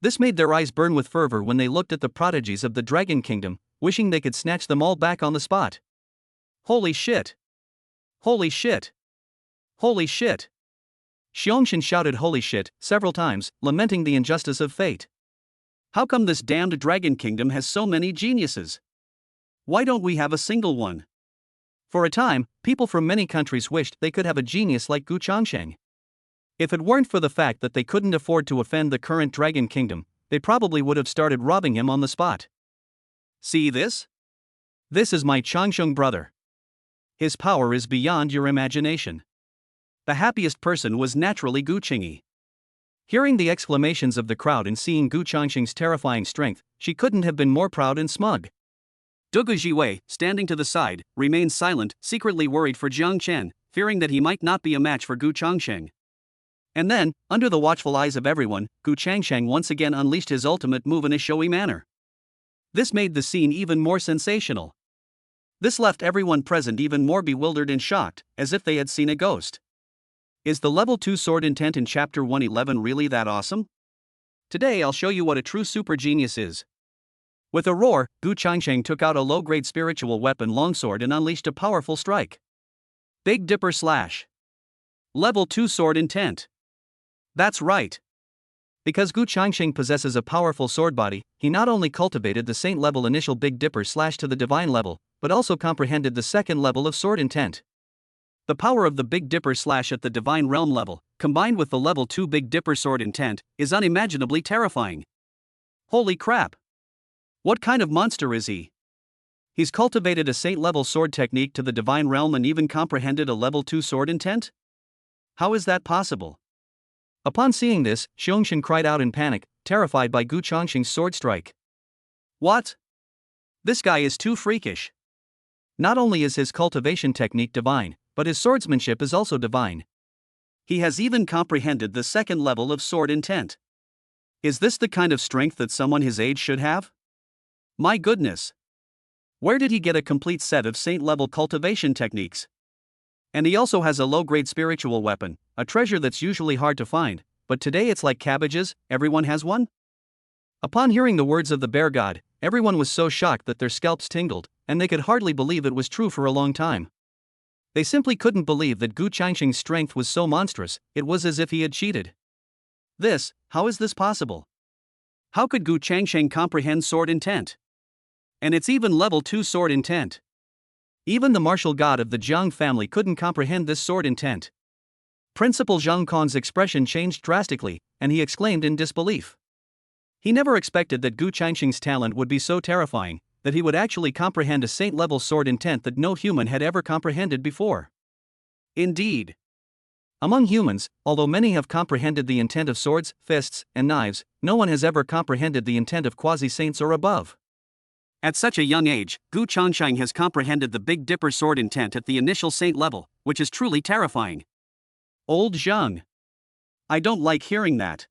Speaker 1: This made their eyes burn with fervor when they looked at the prodigies of the Dragon Kingdom, wishing they could snatch them all back on the spot. Holy shit! Holy shit! Holy shit! Xiongxin shouted "holy shit" several times, lamenting the injustice of fate. How come this damned Dragon Kingdom has so many geniuses? Why don't we have a single one? For a time, people from many countries wished they could have a genius like Gu Changsheng. If it weren't for the fact that they couldn't afford to offend the current Dragon Kingdom, they probably would have started robbing him on the spot. See this? This is my Changsheng brother. His power is beyond your imagination. The happiest person was naturally Gu Qingyi. Hearing the exclamations of the crowd and seeing Gu Changxing's terrifying strength, she couldn't have been more proud and smug. Dugu Jiwei, standing to the side, remained silent, secretly worried for Jiang Chen, fearing that he might not be a match for Gu Changsheng. And then, under the watchful eyes of everyone, Gu Changsheng once again unleashed his ultimate move in a showy manner. This made the scene even more sensational. This left everyone present even more bewildered and shocked, as if they had seen a ghost. Is the level 2 sword intent in chapter 111 really that awesome? Today I'll show you what a true super genius is. With a roar, Gu Changsheng took out a low-grade spiritual weapon longsword and unleashed a powerful strike. Big Dipper Slash. Level 2 sword intent. That's right. Because Gu Changsheng possesses a powerful sword body, he not only cultivated the saint-level initial Big Dipper Slash to the divine level, but also comprehended the second level of sword intent. The power of the Big Dipper Slash at the divine realm level, combined with the level 2 Big Dipper sword intent, is unimaginably terrifying. Holy crap! What kind of monster is he? He's cultivated a saint-level sword technique to the divine realm and even comprehended a level 2 sword intent? How is that possible? Upon seeing this, Xiongxin cried out in panic, terrified by Gu Changxing's sword strike. What? This guy is too freakish. Not only is his cultivation technique divine, but his swordsmanship is also divine. He has even comprehended the second level of sword intent. Is this the kind of strength that someone his age should have? My goodness! Where did he get a complete set of saint-level cultivation techniques? And he also has a low-grade spiritual weapon, a treasure that's usually hard to find, but today it's like cabbages, everyone has one? Upon hearing the words of the bear god, everyone was so shocked that their scalps tingled, and they could hardly believe it was true for a long time. They simply couldn't believe that Gu Changxing's strength was so monstrous, it was as if he had cheated. How is this possible? How could Gu Changxing comprehend sword intent? And it's even level 2 sword intent. Even the martial god of the Jiang family couldn't comprehend this sword intent.
Speaker 2: Principal Zhang Khan's expression changed drastically, and he exclaimed in disbelief. He never expected that Gu Changxing's talent would be so terrifying, that he would actually comprehend a saint-level sword intent that no human had ever comprehended before.
Speaker 1: Indeed.
Speaker 2: Among humans, although many have comprehended the intent of swords, fists, and knives, no one has ever comprehended the intent of quasi-saints or above.
Speaker 1: At such a young age, Gu Changxing has comprehended the Big Dipper sword intent at the initial saint level, which is truly terrifying. Old Zhang. I don't like hearing that.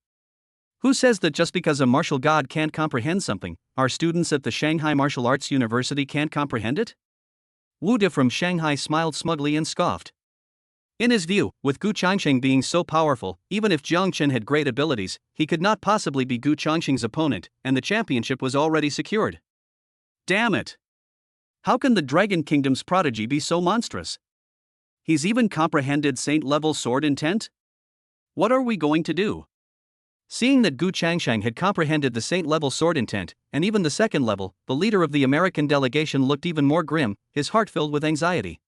Speaker 2: Who says that just because a martial god can't comprehend something, our students at the Shanghai Martial Arts University can't comprehend it? Wu De from Shanghai smiled smugly and scoffed. In his view, with Gu Changxing being so powerful, even if Jiang Chen had great abilities, he could not possibly be Gu Changxing's opponent, and the championship was already secured.
Speaker 1: Damn it! How can the Dragon Kingdom's prodigy be so monstrous? He's even comprehended saint-level sword intent? What are we going to do?
Speaker 2: Seeing that Gu Changxing had comprehended the saint-level sword intent, and even the second level, the leader of the American delegation looked even more grim, his heart filled with anxiety.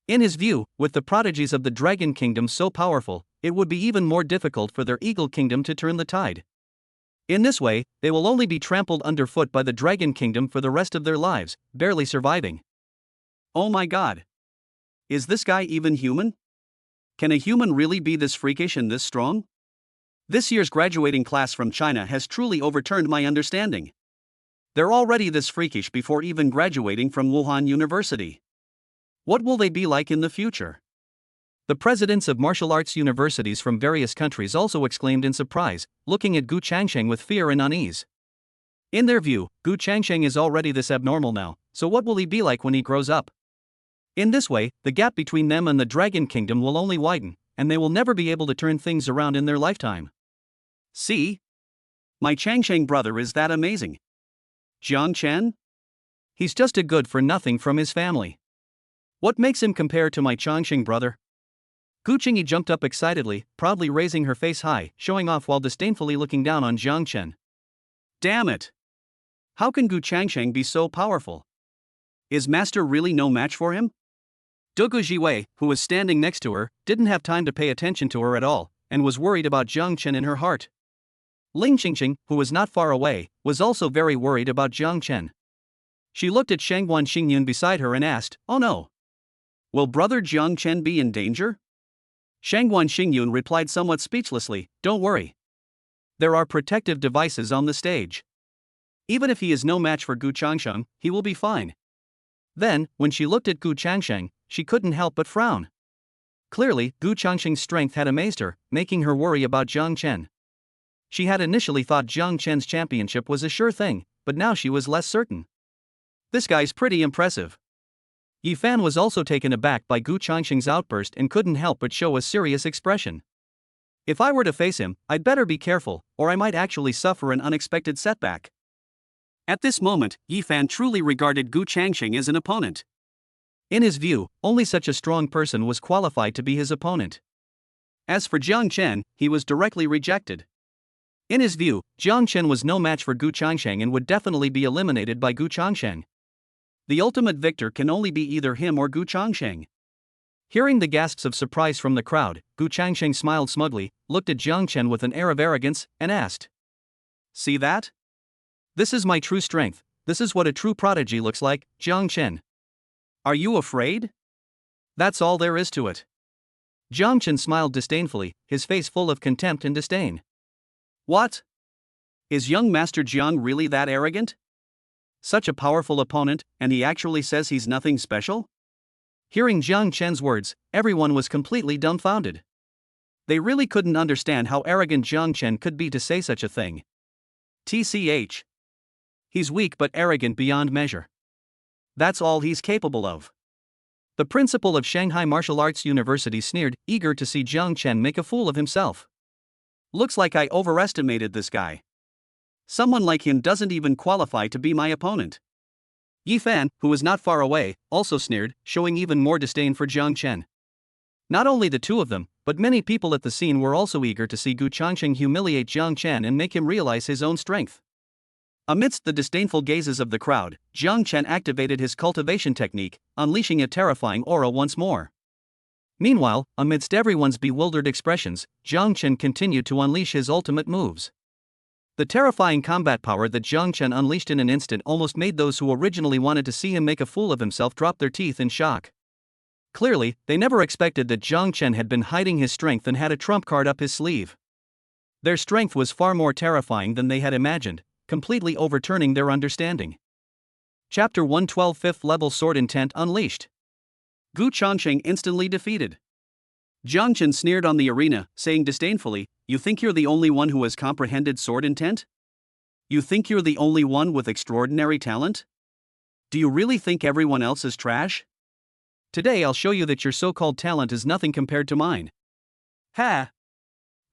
Speaker 2: In his view, with the prodigies of the Dragon Kingdom so powerful, it would be even more difficult for their Eagle Kingdom to turn the tide. In this way, they will only be trampled underfoot by the Dragon Kingdom for the rest of their lives, barely surviving.
Speaker 1: Oh my god! Is this guy even human? Can a human really be this freakish and this strong? This year's graduating class from China has truly overturned my understanding. They're already this freakish before even graduating from Wuhan University. What will they be like in the future?
Speaker 2: The presidents of martial arts universities from various countries also exclaimed in surprise, looking at Gu Changxing with fear and unease. In their view, Gu Changxing is already this abnormal now, so what will he be like when he grows up? In this way, the gap between them and the Dragon Kingdom will only widen, and they will never be able to turn things around in their lifetime.
Speaker 1: See? My Changxing brother is that amazing. Jiang Chen?
Speaker 2: He's just a good-for-nothing from his family. What makes him compare to my Changxing brother? Gu Qingyi jumped up excitedly, proudly raising her face high, showing off while disdainfully looking down on Jiang Chen.
Speaker 1: Damn it! How can Gu Changxing be so powerful? Is Master really no match for him? Dogu Jiwei, who was standing next to her, didn't have time to pay attention to her at all, and was worried about Jiang Chen in her heart. Ling Qingqing, who was not far away, was also very worried about Jiang Chen. She looked at Shangguan Xingyun beside her and asked, "Oh no. Will brother Jiang Chen be in danger?" Shangguan Xingyun replied somewhat speechlessly, "Don't worry. There are protective devices on the stage. Even if he is no match for Gu Changxing, he will be fine." Then, when she looked at Gu Changxing, she couldn't help but frown. Clearly, Gu Changxing's strength had amazed her, making her worry about Jiang Chen. She had initially thought Jiang Chen's championship was a sure thing, but now she was less certain. This guy's pretty impressive. Yi Fan was also taken aback by Gu Changxing's outburst and couldn't help but show a serious expression. If I were to face him, I'd better be careful, or I might actually suffer an unexpected setback. At this moment, Yi Fan truly regarded Gu Changxing as an opponent. In his view, only such a strong person was qualified to be his opponent. As for Jiang Chen, he was directly rejected. In his view, Jiang Chen was no match for Gu Changxing and would definitely be eliminated by Gu Changxing. The ultimate victor can only be either him or Gu Changxing. Hearing the gasps of surprise from the crowd, Gu Changxing smiled smugly, looked at Jiang Chen with an air of arrogance, and asked, "See that? This is my true strength, this is what a true prodigy looks like, Jiang Chen. Are you afraid? That's all there is to it." Jiang Chen smiled disdainfully, his face full of contempt and disdain. What? Is young Master Jiang really that arrogant? Such a powerful opponent, and he actually says he's nothing special? Hearing Jiang Chen's words, everyone was completely dumbfounded. They really couldn't understand how arrogant Jiang Chen could be to say such a thing. TCH. He's weak but arrogant beyond measure. That's all he's capable of. The principal of Shanghai Martial Arts University sneered, eager to see Jiang Chen make a fool of himself. Looks like I overestimated this guy. Someone like him doesn't even qualify to be my opponent. Yi Fan, who was not far away, also sneered, showing even more disdain for Jiang Chen. Not only the two of them, but many people at the scene were also eager to see Gu Changxing humiliate Jiang Chen and make him realize his own strength. Amidst the disdainful gazes of the crowd, Jiang Chen activated his cultivation technique, unleashing a terrifying aura once more.
Speaker 2: Meanwhile, amidst everyone's bewildered expressions, Jiang Chen continued to unleash his ultimate moves. The terrifying combat power that Jiang Chen unleashed in an instant almost made those who originally wanted to see him make a fool of himself drop their teeth in shock. Clearly, they never expected that Jiang Chen had been hiding his strength and had a trump card up his sleeve. Their strength was far more terrifying than they had imagined, completely overturning their understanding. Chapter 112 5th Level Sword Intent Unleashed. Gu Changsheng instantly defeated. Jiang Chen sneered on the arena, saying disdainfully, "You think you're the only one who has comprehended sword intent? You think you're the only one with extraordinary talent? Do you really think everyone else is trash? Today I'll show you that your so-called talent is nothing compared to mine. Ha!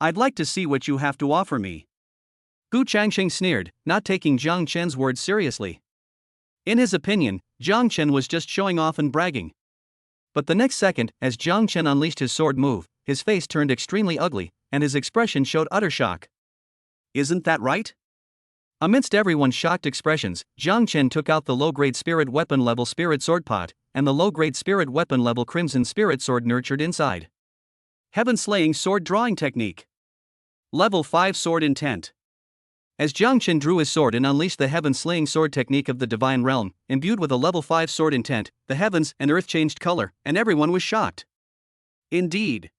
Speaker 2: I'd like to see what you have to offer me." Gu Changsheng sneered, not taking Jiang Chen's words seriously. In his opinion, Jiang Chen was just showing off and bragging. But the next second, as Jiang Chen unleashed his sword move, his face turned extremely ugly, and his expression showed utter shock.
Speaker 1: Isn't that right?
Speaker 2: Amidst everyone's shocked expressions, Jiang Chen took out the low-grade spirit weapon level spirit sword pot, and the low-grade spirit weapon level crimson spirit sword nurtured inside.
Speaker 1: Heaven-slaying sword drawing technique. Level 5 sword intent.
Speaker 2: As Jiang Chen drew his sword and unleashed the heaven-slaying sword technique of the divine realm, imbued with a level 5 sword intent, the heavens and earth changed color, and everyone was shocked.
Speaker 1: Indeed.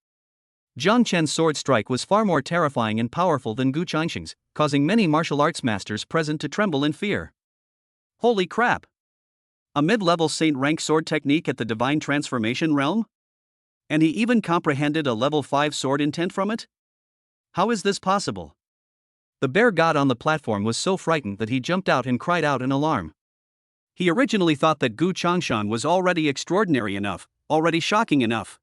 Speaker 2: Jiang Chen's sword strike was far more terrifying and powerful than Gu Changsheng's, causing many martial arts masters present to tremble in fear.
Speaker 1: Holy crap! A mid-level saint rank sword technique at the divine transformation realm? And he even comprehended a level 5 sword intent from it? How is this possible?
Speaker 2: The bear god on the platform was so frightened that he jumped out and cried out in alarm.
Speaker 1: He originally thought that Gu Changsheng was already extraordinary enough, already shocking enough.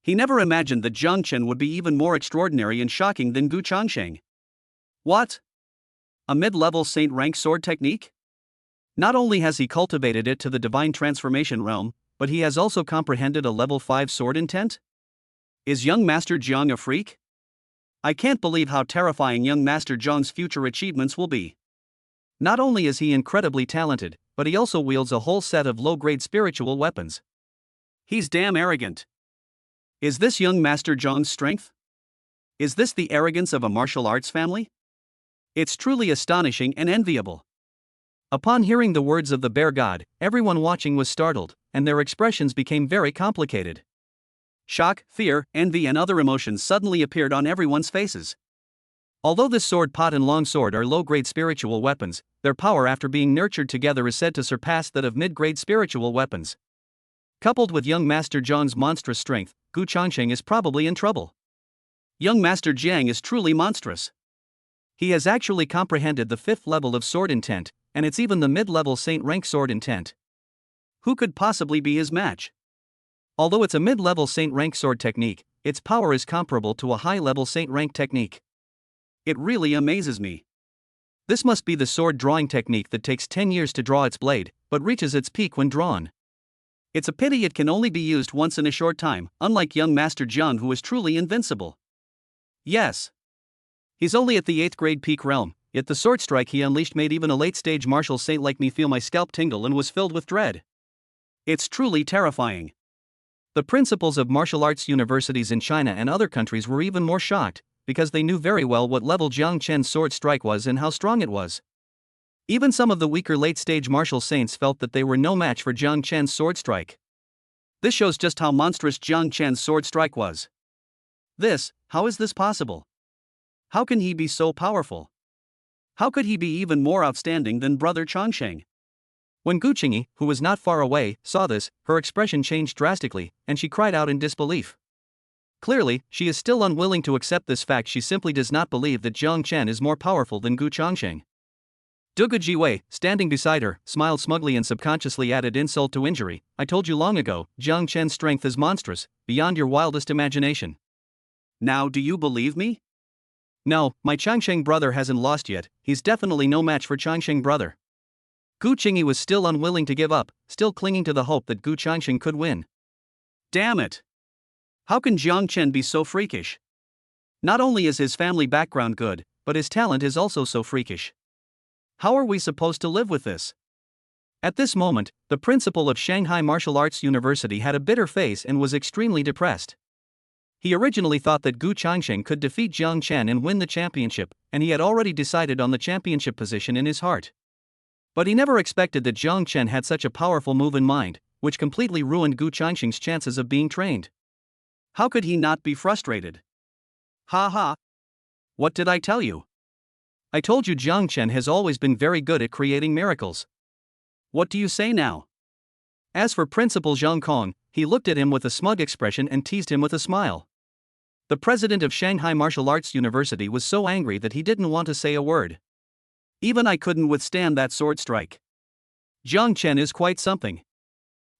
Speaker 1: He never imagined that Jiang Chen would be even more extraordinary and shocking than Gu Changsheng. What? A mid-level saint rank sword technique? Not only has he cultivated it to the divine transformation realm, but he has also comprehended a level 5 sword intent? Is young Master Jiang a freak? I can't believe how terrifying young Master Jiang's future achievements will be. Not only is he incredibly talented, but he also wields a whole set of low-grade spiritual weapons. He's damn arrogant. Is this young Master Jiang's strength? Is this the arrogance of a martial arts family? It's truly astonishing and enviable. Upon hearing the words of the bear god, everyone watching was startled, and their expressions became very complicated. Shock, fear, envy and other emotions suddenly appeared on everyone's faces. Although this sword pot and long sword are low-grade spiritual weapons, their power after being nurtured together is said to surpass that of mid-grade spiritual weapons. Coupled with young Master Jiang's monstrous strength, Gu Changsheng is probably in trouble. Young Master Jiang is truly monstrous. He has actually comprehended the 5th level of sword intent, and it's even the mid-level saint rank sword intent. Who could possibly be his match? Although it's a mid-level saint rank sword technique, its power is comparable to a high-level saint rank technique. It really amazes me. This must be the sword drawing technique that takes 10 years to draw its blade, but reaches its peak when drawn. It's a pity it can only be used once in a short time, unlike young Master Jiang who is truly invincible. Yes. He's only at the 8th grade peak realm, yet the sword strike he unleashed made even a late-stage martial saint like me feel my scalp tingle and was filled with dread. It's truly terrifying. The principals of martial arts universities in China and other countries were even more shocked, because they knew very well what level Jiang Chen's sword strike was and how strong it was. Even some of the weaker late-stage martial saints felt that they were no match for Jiang Chen's sword strike. This shows just how monstrous Jiang Chen's sword strike was. How is this possible? How can he be so powerful? How could he be even more outstanding than Brother Changsheng? When Gu Qingyi, who was not far away, saw this, her expression changed drastically, and she cried out in disbelief. Clearly, she is still unwilling to accept this fact. She simply does not believe that Jiang Chen is more powerful than Gu Changsheng. Dugu Jiwei, standing beside her, smiled smugly and subconsciously added insult to injury. I told you long ago, Jiang Chen's strength is monstrous, beyond your wildest imagination. Now do you believe me? No, my Changsheng brother hasn't lost yet, he's definitely no match for Changsheng brother. Gu Qingyi was still unwilling to give up, still clinging to the hope that Gu Changsheng could win. Damn it! How can Jiang Chen be so freakish? Not only is his family background good, but his talent is also so freakish. How are we supposed to live with this?
Speaker 2: At this moment, the principal of Shanghai Martial Arts University had a bitter face and was extremely depressed. He originally thought that Gu Changsheng could defeat Jiang Chen and win the championship, and he had already decided on the championship position in his heart. But he never expected that Jiang Chen had such a powerful move in mind, which completely ruined Gu Changsheng's chances of being trained.
Speaker 1: How could he not be frustrated? Ha ha!
Speaker 2: What did I tell you? I told you Jiang Chen has always been very good at creating miracles.
Speaker 1: What do you say now?
Speaker 2: As for Principal Zhang Kong, he looked at him with a smug expression and teased him with a smile. The president of Shanghai Martial Arts University was so angry that he didn't want to say a word.
Speaker 1: Even I couldn't withstand that sword strike.
Speaker 2: Jiang Chen is quite something.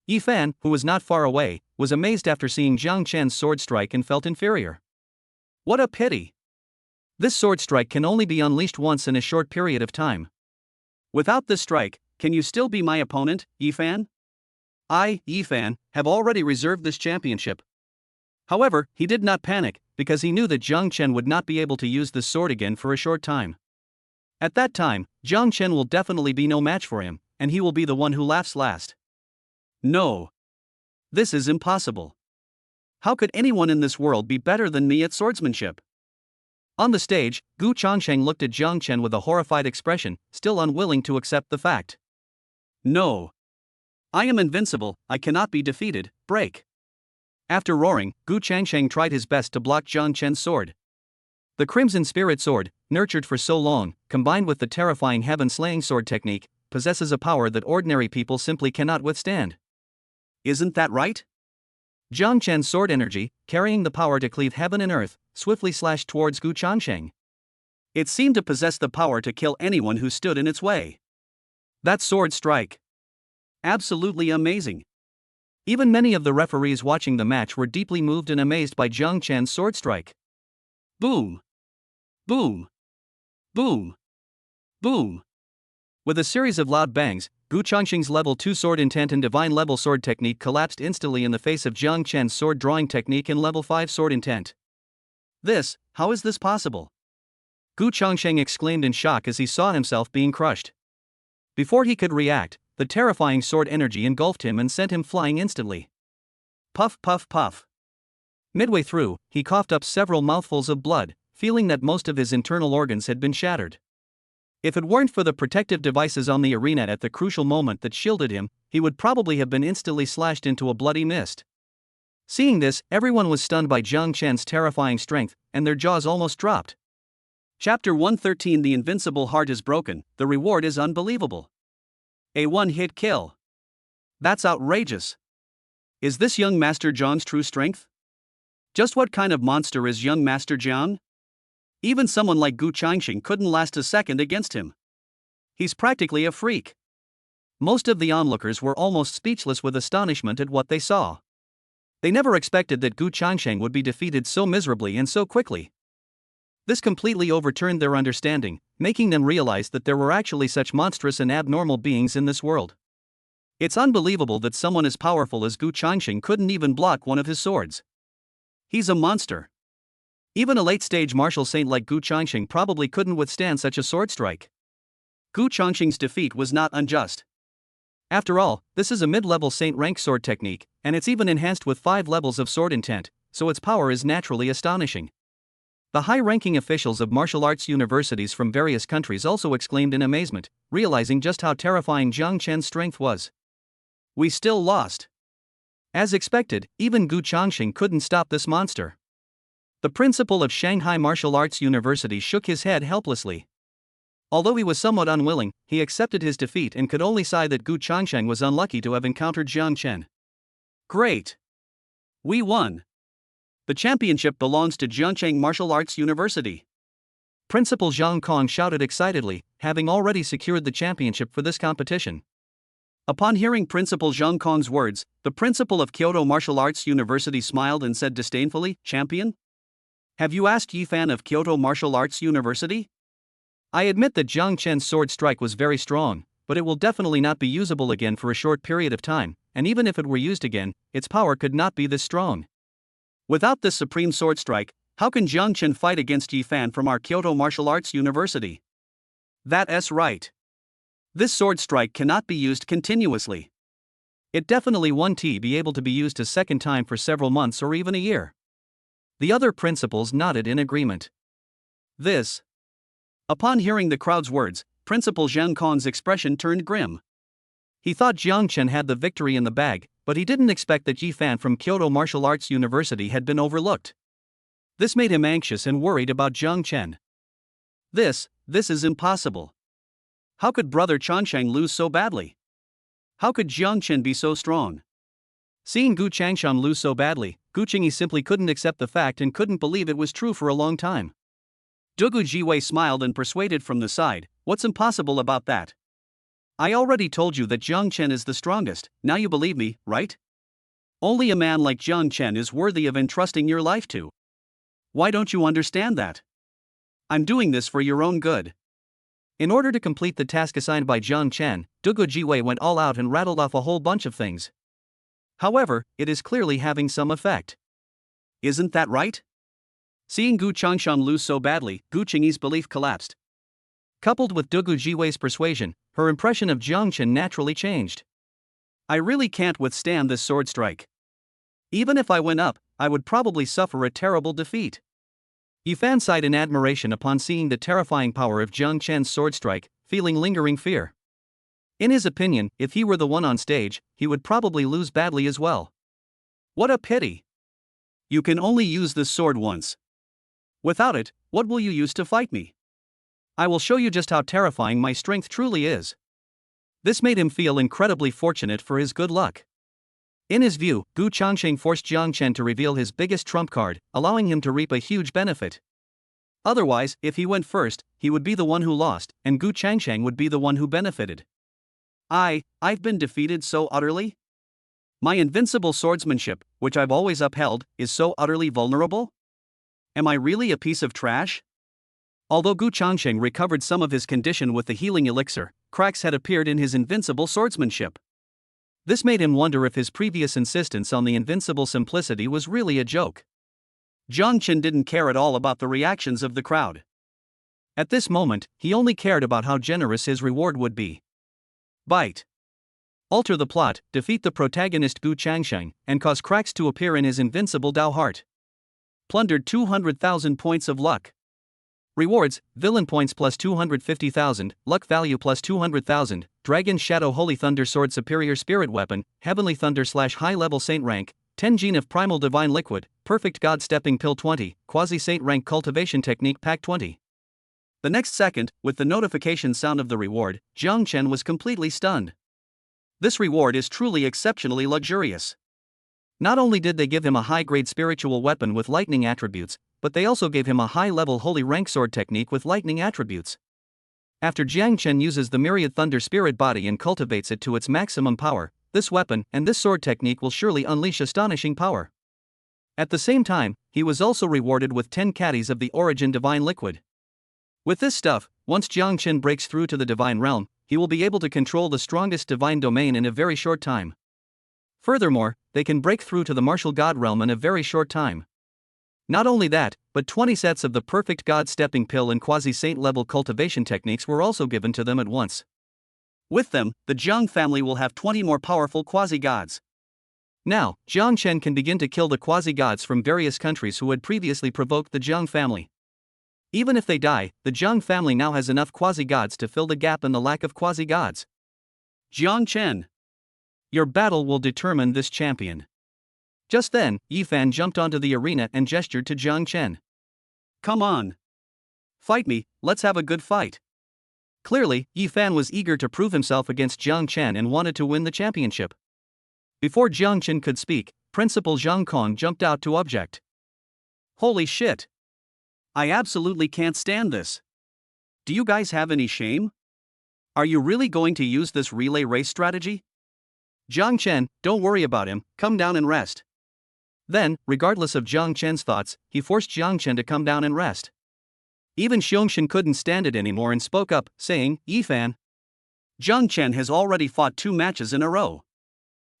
Speaker 2: Yi Fan, who was not far away, was amazed after seeing Jiang Chen's sword strike and felt inferior.
Speaker 1: What a pity!
Speaker 2: This sword strike can only be unleashed once in a short period of time.
Speaker 1: Without this strike, can you still be my opponent, Yi Fan? I, Yi Fan, have already reserved this championship.
Speaker 2: However, he did not panic, because he knew that Jiang Chen would not be able to use this sword again for a short time. At that time, Jiang Chen will definitely be no match for him, and he will be the one who laughs last.
Speaker 1: No. This is impossible. How could anyone in this world be better than me at swordsmanship?
Speaker 2: On the stage, Gu Changsheng looked at Jiang Chen with a horrified expression, still unwilling to accept the fact.
Speaker 1: No. I am invincible, I cannot be defeated, break.
Speaker 2: After roaring, Gu Changsheng tried his best to block Jiang Chen's sword. The Crimson Spirit Sword, nurtured for so long, combined with the terrifying heaven-slaying sword technique, possesses a power that ordinary people simply cannot withstand.
Speaker 1: Isn't that right?
Speaker 2: Jiang Chen's sword energy, carrying the power to cleave heaven and earth, swiftly slashed towards Gu Changsheng.
Speaker 1: It seemed to possess the power to kill anyone who stood in its way. That sword strike! Absolutely amazing.
Speaker 2: Even many of the referees watching the match were deeply moved and amazed by Jiang Chen's sword strike.
Speaker 1: Boom! Boom! Boom! Boom!
Speaker 2: With a series of loud bangs, Gu Changsheng's level 2 sword intent and divine level sword technique collapsed instantly in the face of Jiang Chen's sword drawing technique and level 5 sword intent.
Speaker 1: How is this possible?
Speaker 2: Gu Changsheng exclaimed in shock as he saw himself being crushed. Before he could react, the terrifying sword energy engulfed him and sent him flying instantly.
Speaker 1: Puff puff puff.
Speaker 2: Midway through, he coughed up several mouthfuls of blood, feeling that most of his internal organs had been shattered. If it weren't for the protective devices on the arena at the crucial moment that shielded him, he would probably have been instantly slashed into a bloody mist. Seeing this, everyone was stunned by Jiang Chen's terrifying strength, and their jaws almost dropped.
Speaker 1: Chapter 113 The Invincible Heart is Broken, the reward is unbelievable. A one-hit kill. That's outrageous. Is this young Master Jiang's true strength? Just what kind of monster is young Master Jiang? Even someone like Gu Changsheng couldn't last a second against him. He's practically a freak. Most of the onlookers were almost speechless with astonishment at what they saw. They never expected that Gu Changsheng would be defeated so miserably and so quickly. This completely overturned their understanding, making them realize that there were actually such monstrous and abnormal beings in this world. It's unbelievable that someone as powerful as Gu Changsheng couldn't even block one of his swords. He's a monster. Even a late-stage martial saint like Gu Changsheng probably couldn't withstand such a sword strike. Gu Changsheng's defeat was not unjust. After all, this is a mid-level saint rank sword technique, and it's even enhanced with 5 levels of sword intent, so its power is naturally astonishing. The high-ranking officials of martial arts universities from various countries also exclaimed in amazement, realizing just how terrifying Jiang Chen's strength was. We still lost. As expected, even Gu Changsheng couldn't stop this monster. The principal of Shanghai Martial Arts University shook his head helplessly. Although he was somewhat unwilling, he accepted his defeat and could only sigh that Gu Changsheng was unlucky to have encountered Jiang Chen. Great! We won! The championship belongs to Jiangcheng Martial Arts University.
Speaker 2: Principal Zhang Kong shouted excitedly, having already secured the championship for this competition.
Speaker 1: Upon hearing Principal Zhang Kong's words, the principal of Kyoto Martial Arts University smiled and said disdainfully, "Champion? Have you asked Yi Fan of Kyoto Martial Arts University?"
Speaker 2: I admit that Jiang Chen's sword strike was very strong, but it will definitely not be usable again for a short period of time, and even if it were used again, its power could not be this strong.
Speaker 1: Without this supreme sword strike, how can Jiang Chen fight against Yi Fan from our Kyoto Martial Arts University? That's right. This sword strike cannot be used continuously.
Speaker 2: It definitely won't be able to be used a second time for several months or even a year. The other principals nodded in agreement.
Speaker 1: This. Upon hearing the crowd's words, Principal Zhang Kong's expression turned grim.
Speaker 2: He thought Jiang Chen had the victory in the bag, but he didn't expect that Yi Fan from Kyoto Martial Arts University had been overlooked. This made him anxious and worried about Jiang Chen.
Speaker 1: This is impossible. How could Brother Changsheng lose so badly? How could Jiang Chen be so strong?
Speaker 2: Seeing Gu Changshan lose so badly, Gu Qingyi simply couldn't accept the fact and couldn't believe it was true for a long time.
Speaker 1: Dugu Jiwei smiled and persuaded from the side, "What's impossible about that? I already told you that Jiang Chen is the strongest, now you believe me, right? Only a man like Jiang Chen is worthy of entrusting your life to. Why don't you understand that? I'm doing this for your own good."
Speaker 2: In order to complete the task assigned by Jiang Chen, Dugu Jiwei went all out and rattled off a whole bunch of things. However, it is clearly having some effect.
Speaker 1: Isn't that right? Seeing Gu Changshan lose so badly, Gu Qingyi's belief collapsed.
Speaker 2: Coupled with Dugu Jiwei's persuasion, her impression of Jiang Chen naturally changed.
Speaker 1: I really can't withstand this sword strike. Even if I went up, I would probably suffer a terrible defeat.
Speaker 2: Yi Fan sighed in admiration upon seeing the terrifying power of Jiang Chen's sword strike, feeling lingering fear. In his opinion, if he were the one on stage, he would probably lose badly as well.
Speaker 1: What a pity! You can only use this sword once. Without it, what will you use to fight me?
Speaker 2: I will show you just how terrifying my strength truly is. This made him feel incredibly fortunate for his good luck. In his view, Gu Changsheng forced Jiang Chen to reveal his biggest trump card, allowing him to reap a huge benefit. Otherwise, if he went first, he would be the one who lost, and Gu Changsheng would be the one who benefited.
Speaker 1: I've been defeated so utterly? My invincible swordsmanship, which I've always upheld, is so utterly vulnerable? Am I really a piece of trash? Although Gu Changsheng recovered some of his condition with the healing elixir, cracks had appeared in his invincible swordsmanship. This made him wonder if his previous insistence on the invincible simplicity was really a joke. Jiang Chen didn't care at all about the reactions of the crowd. At this moment, he only cared about how generous his reward would be. Bite. Alter the plot, defeat the protagonist Gu Changsheng, and cause cracks to appear in his invincible Dao heart. Plundered 200,000 points of luck. Rewards: villain points plus 250,000, luck value plus 200,000, Dragon Shadow Holy Thunder Sword Superior Spirit Weapon, Heavenly Thunder / High Level Saint Rank, 10 Gene of Primal Divine Liquid, Perfect God Stepping Pill 20, Quasi Saint Rank Cultivation Technique Pack 20. The next second, with the notification sound of the reward, Jiang Chen was completely stunned. This reward is truly exceptionally luxurious. Not only did they give him a high-grade spiritual weapon with lightning attributes, but they also gave him a high-level holy rank sword technique with lightning attributes. After Jiang Chen uses the Myriad Thunder Spirit Body and cultivates it to its maximum power, this weapon and this sword technique will surely unleash astonishing power. At the same time, he was also rewarded with 10 caddies of the Origin Divine Liquid. With this stuff, once Jiang Chen breaks through to the Divine Realm, he will be able to control the strongest divine domain in a very short time. Furthermore, they can break through to the Martial God Realm in a very short time. Not only that, but 20 sets of the Perfect God Stepping Pill and Quasi-Saint level cultivation techniques were also given to them at once. With them, the Jiang family will have 20 more powerful quasi-gods. Now, Jiang Chen can begin to kill the quasi-gods from various countries who had previously provoked the Jiang family. Even if they die, the Jiang family now has enough quasi-gods to fill the gap in the lack of quasi-gods. Jiang Chen. Your battle will determine this champion. Just then, Yi Fan jumped onto the arena and gestured to Jiang Chen. Come on. Fight me, let's have a good fight. Clearly, Yi Fan was eager to prove himself against Jiang Chen and wanted to win the championship. Before Jiang Chen could speak, Principal Zhang Kong jumped out to object. Holy shit. I absolutely can't stand this. Do you guys have any shame? Are you really going to use this relay race strategy? Jiang Chen, don't worry about him, come down and rest. Then, regardless of Jiang Chen's thoughts, he forced Jiang Chen to come down and rest. Even Xiongxin couldn't stand it anymore and spoke up, saying, Yi Fan. Jiang Chen has already fought 2 matches in a row.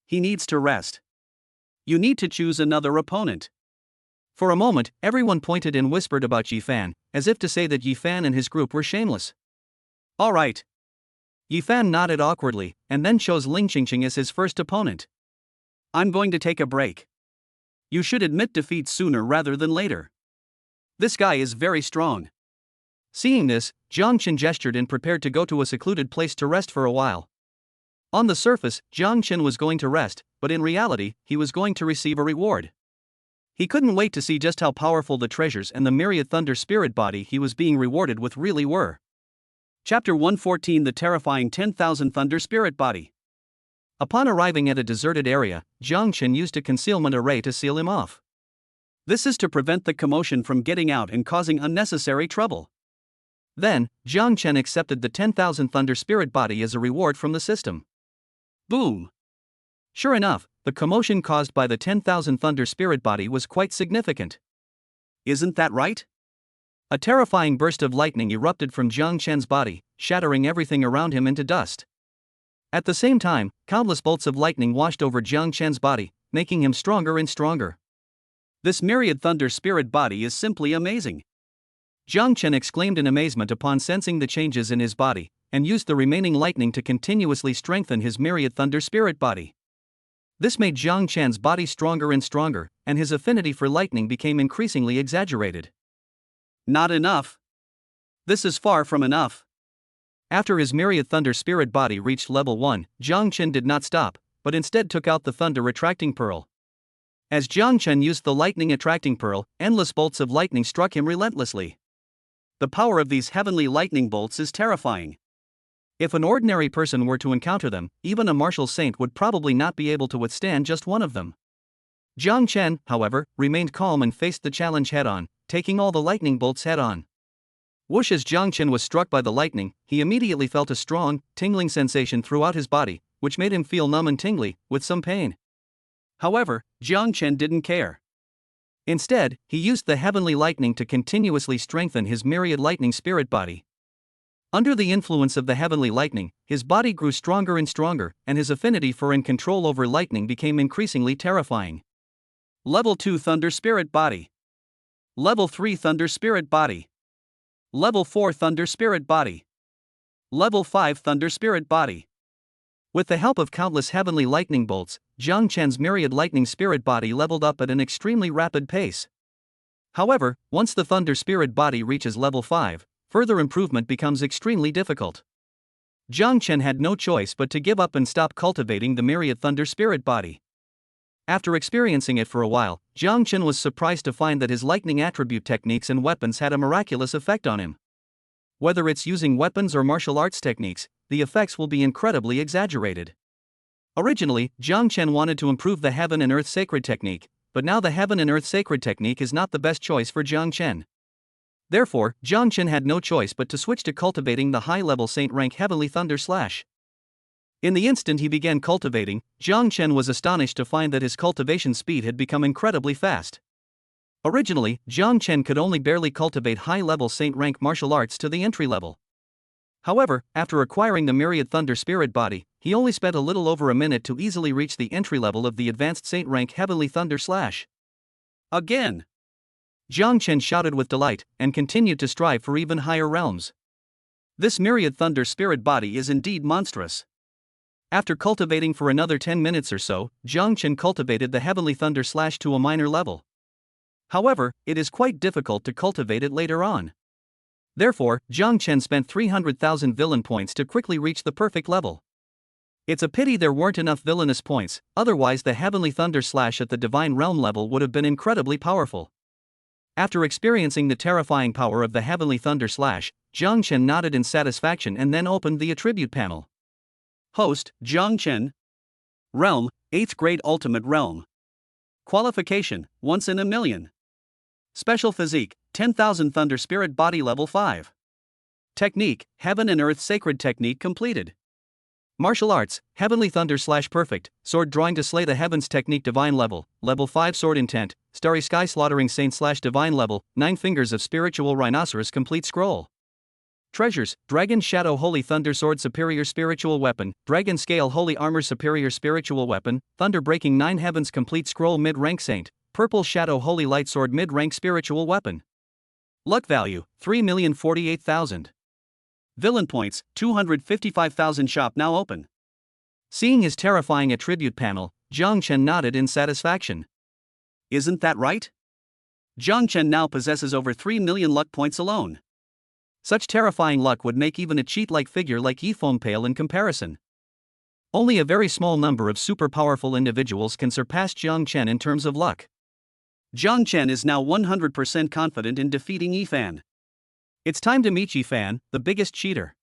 Speaker 1: He needs to rest. You need to choose another opponent. For a moment, everyone pointed and whispered about Yi Fan, as if to say that Yi Fan and his group were shameless. All right.
Speaker 2: Yifan nodded awkwardly, and then chose Ling Qingqing as his first opponent.
Speaker 1: I'm going to take a break. You should admit defeat sooner rather than later. This guy is very strong.
Speaker 2: Seeing this, Jiang Qin gestured and prepared to go to a secluded place to rest for a while. On the surface, Jiang Qin was going to rest, but in reality, he was going to receive a reward. He couldn't wait to see just how powerful the treasures and the myriad thunder spirit body he was being rewarded with really were.
Speaker 1: Chapter 114: The Terrifying 10,000 Thunder Spirit Body.
Speaker 2: Upon arriving at a deserted area, Jiang Qin used a concealment array to seal him off.
Speaker 1: This is to prevent the commotion from getting out and causing unnecessary trouble.
Speaker 2: Then, Jiang Qin accepted the 10,000 Thunder Spirit Body as a reward from the system.
Speaker 1: Boom!
Speaker 2: Sure enough, the commotion caused by the 10,000 Thunder Spirit Body was quite significant.
Speaker 1: Isn't that right?
Speaker 2: A terrifying burst of lightning erupted from Jiang Qin's body, shattering everything around him into dust. At the same time, countless bolts of lightning washed over Jiang Qin's body, making him stronger and stronger.
Speaker 1: This myriad thunder spirit body is simply amazing.
Speaker 2: Jiang Qin exclaimed in amazement upon sensing the changes in his body, and used the remaining lightning to continuously strengthen his myriad thunder spirit body. This made Jiang Qin's body stronger and stronger, and his affinity for lightning became increasingly exaggerated.
Speaker 1: Not enough. This is far from enough.
Speaker 2: After his myriad thunder spirit body reached level 1, Jiang Qin did not stop, but instead took out the thunder attracting pearl. As Jiang Qin used the lightning attracting pearl, endless bolts of lightning struck him relentlessly.
Speaker 1: The power of these heavenly lightning bolts is terrifying.
Speaker 2: If an ordinary person were to encounter them, even a martial saint would probably not be able to withstand just one of them. Jiang Qin, however, remained calm and faced the challenge head-on, taking all the lightning bolts head-on. Whoosh! As Jiang Qin was struck by the lightning, he immediately felt a strong, tingling sensation throughout his body, which made him feel numb and tingly, with some pain.
Speaker 1: However, Jiang Qin didn't care.
Speaker 2: Instead, he used the heavenly lightning to continuously strengthen his myriad lightning spirit body. Under the influence of the heavenly lightning, his body grew stronger and stronger, and his affinity for and control over lightning became increasingly terrifying.
Speaker 1: Level 2 Thunder Spirit Body. Level 3 Thunder Spirit Body. Level 4 Thunder Spirit Body. Level 5 Thunder Spirit Body.
Speaker 2: With the help of countless heavenly lightning bolts, Jiang Qin's myriad lightning spirit body leveled up at an extremely rapid pace. However, once the thunder spirit body reaches level 5, further improvement becomes extremely difficult. Jiang Qin had no choice but to give up and stop cultivating the myriad thunder spirit body. After experiencing it for a while, Jiang Qin was surprised to find that his lightning attribute techniques and weapons had a miraculous effect on him. Whether it's using weapons or martial arts techniques, the effects will be incredibly exaggerated. Originally, Jiang Qin wanted to improve the Heaven and Earth Sacred technique, but now the Heaven and Earth Sacred technique is not the best choice for Jiang Qin. Therefore, Jiang Qin had no choice but to switch to cultivating the high-level Saint rank Heavenly Thunder Slash. In the instant he began cultivating, Jiang Qin was astonished to find that his cultivation speed had become incredibly fast. Originally, Jiang Qin could only barely cultivate high-level Saint rank martial arts to the entry level. However, after acquiring the Myriad Thunder Spirit Body, he only spent a little over a minute to easily reach the entry level of the advanced Saint rank Heavenly Thunder Slash.
Speaker 1: Again!
Speaker 2: Jiang Qin shouted with delight, and continued to strive for even higher realms.
Speaker 1: This Myriad Thunder Spirit Body is indeed monstrous.
Speaker 2: After cultivating for another 10 minutes or so, Jiang Qin cultivated the Heavenly Thunder Slash to a minor level. However, it is quite difficult to cultivate it later on. Therefore, Jiang Qin spent 300,000 villain points to quickly reach the perfect level. It's a pity there weren't enough villainous points, otherwise the Heavenly Thunder Slash at the Divine Realm level would have been incredibly powerful. After experiencing the terrifying power of the Heavenly Thunder Slash, Jiang Qin nodded in satisfaction and then opened the attribute panel.
Speaker 1: Host, Jiang Qin. Realm, 8th grade Ultimate Realm. Qualification, once in a million. Special Physique, 10,000 Thunder Spirit Body Level 5. Technique, Heaven and Earth Sacred Technique completed.
Speaker 2: Martial Arts, Heavenly Thunder Slash Perfect, Sword Drawing to Slay the Heavens Technique Divine Level, Level 5 Sword Intent, Starry Sky Slaughtering Saint Slash Divine Level, 9 Fingers of Spiritual Rhinoceros Complete Scroll. Treasures, Dragon Shadow Holy Thunder Sword Superior Spiritual Weapon, Dragon Scale Holy Armor Superior Spiritual Weapon, Thunder Breaking 9 Heavens Complete Scroll Mid-Rank Saint, Purple Shadow Holy Light Sword Mid-Rank Spiritual Weapon. Luck Value, 3,048,000.
Speaker 1: Villain points, 255,000 shop now open.
Speaker 2: Seeing his terrifying attribute panel, Jiang Chen nodded in satisfaction.
Speaker 1: Isn't that right? Jiang Chen now possesses over 3 million luck points alone.
Speaker 2: Such terrifying luck would make even a cheat-like figure like Yifeng pale in comparison. Only a very small number of super powerful individuals can surpass Jiang Chen in terms of luck.
Speaker 1: Jiang Chen is now 100% confident in defeating Yifan.
Speaker 2: It's time to meet Yifan, the biggest cheater.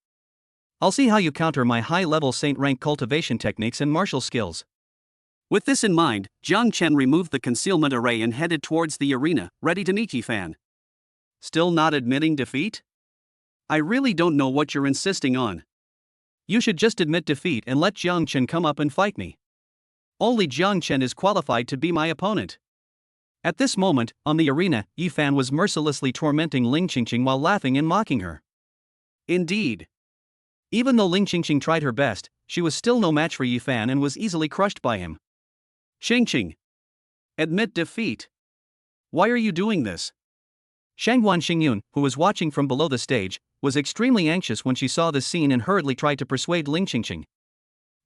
Speaker 2: I'll see how you counter my high-level saint rank cultivation techniques and martial skills.
Speaker 1: With this in mind, Jiang Chen removed the concealment array and headed towards the arena, ready to meet Yifan. Still not admitting defeat? I really don't know what you're insisting on.
Speaker 2: You should just admit defeat and let Jiang Chen come up and fight me.
Speaker 1: Only Jiang Chen is qualified to be my opponent.
Speaker 2: At this moment, on the arena, Yifan was mercilessly tormenting Ling Qingqing while laughing and mocking her.
Speaker 1: Indeed.
Speaker 2: Even though Ling Qingqing tried her best, she was still no match for Yifan and was easily crushed by him.
Speaker 1: Qingqing. Admit defeat. Why are you doing this?
Speaker 2: Shangguan Xingyun, who was watching from below the stage, was extremely anxious when she saw this scene and hurriedly tried to persuade Ling Qingqing.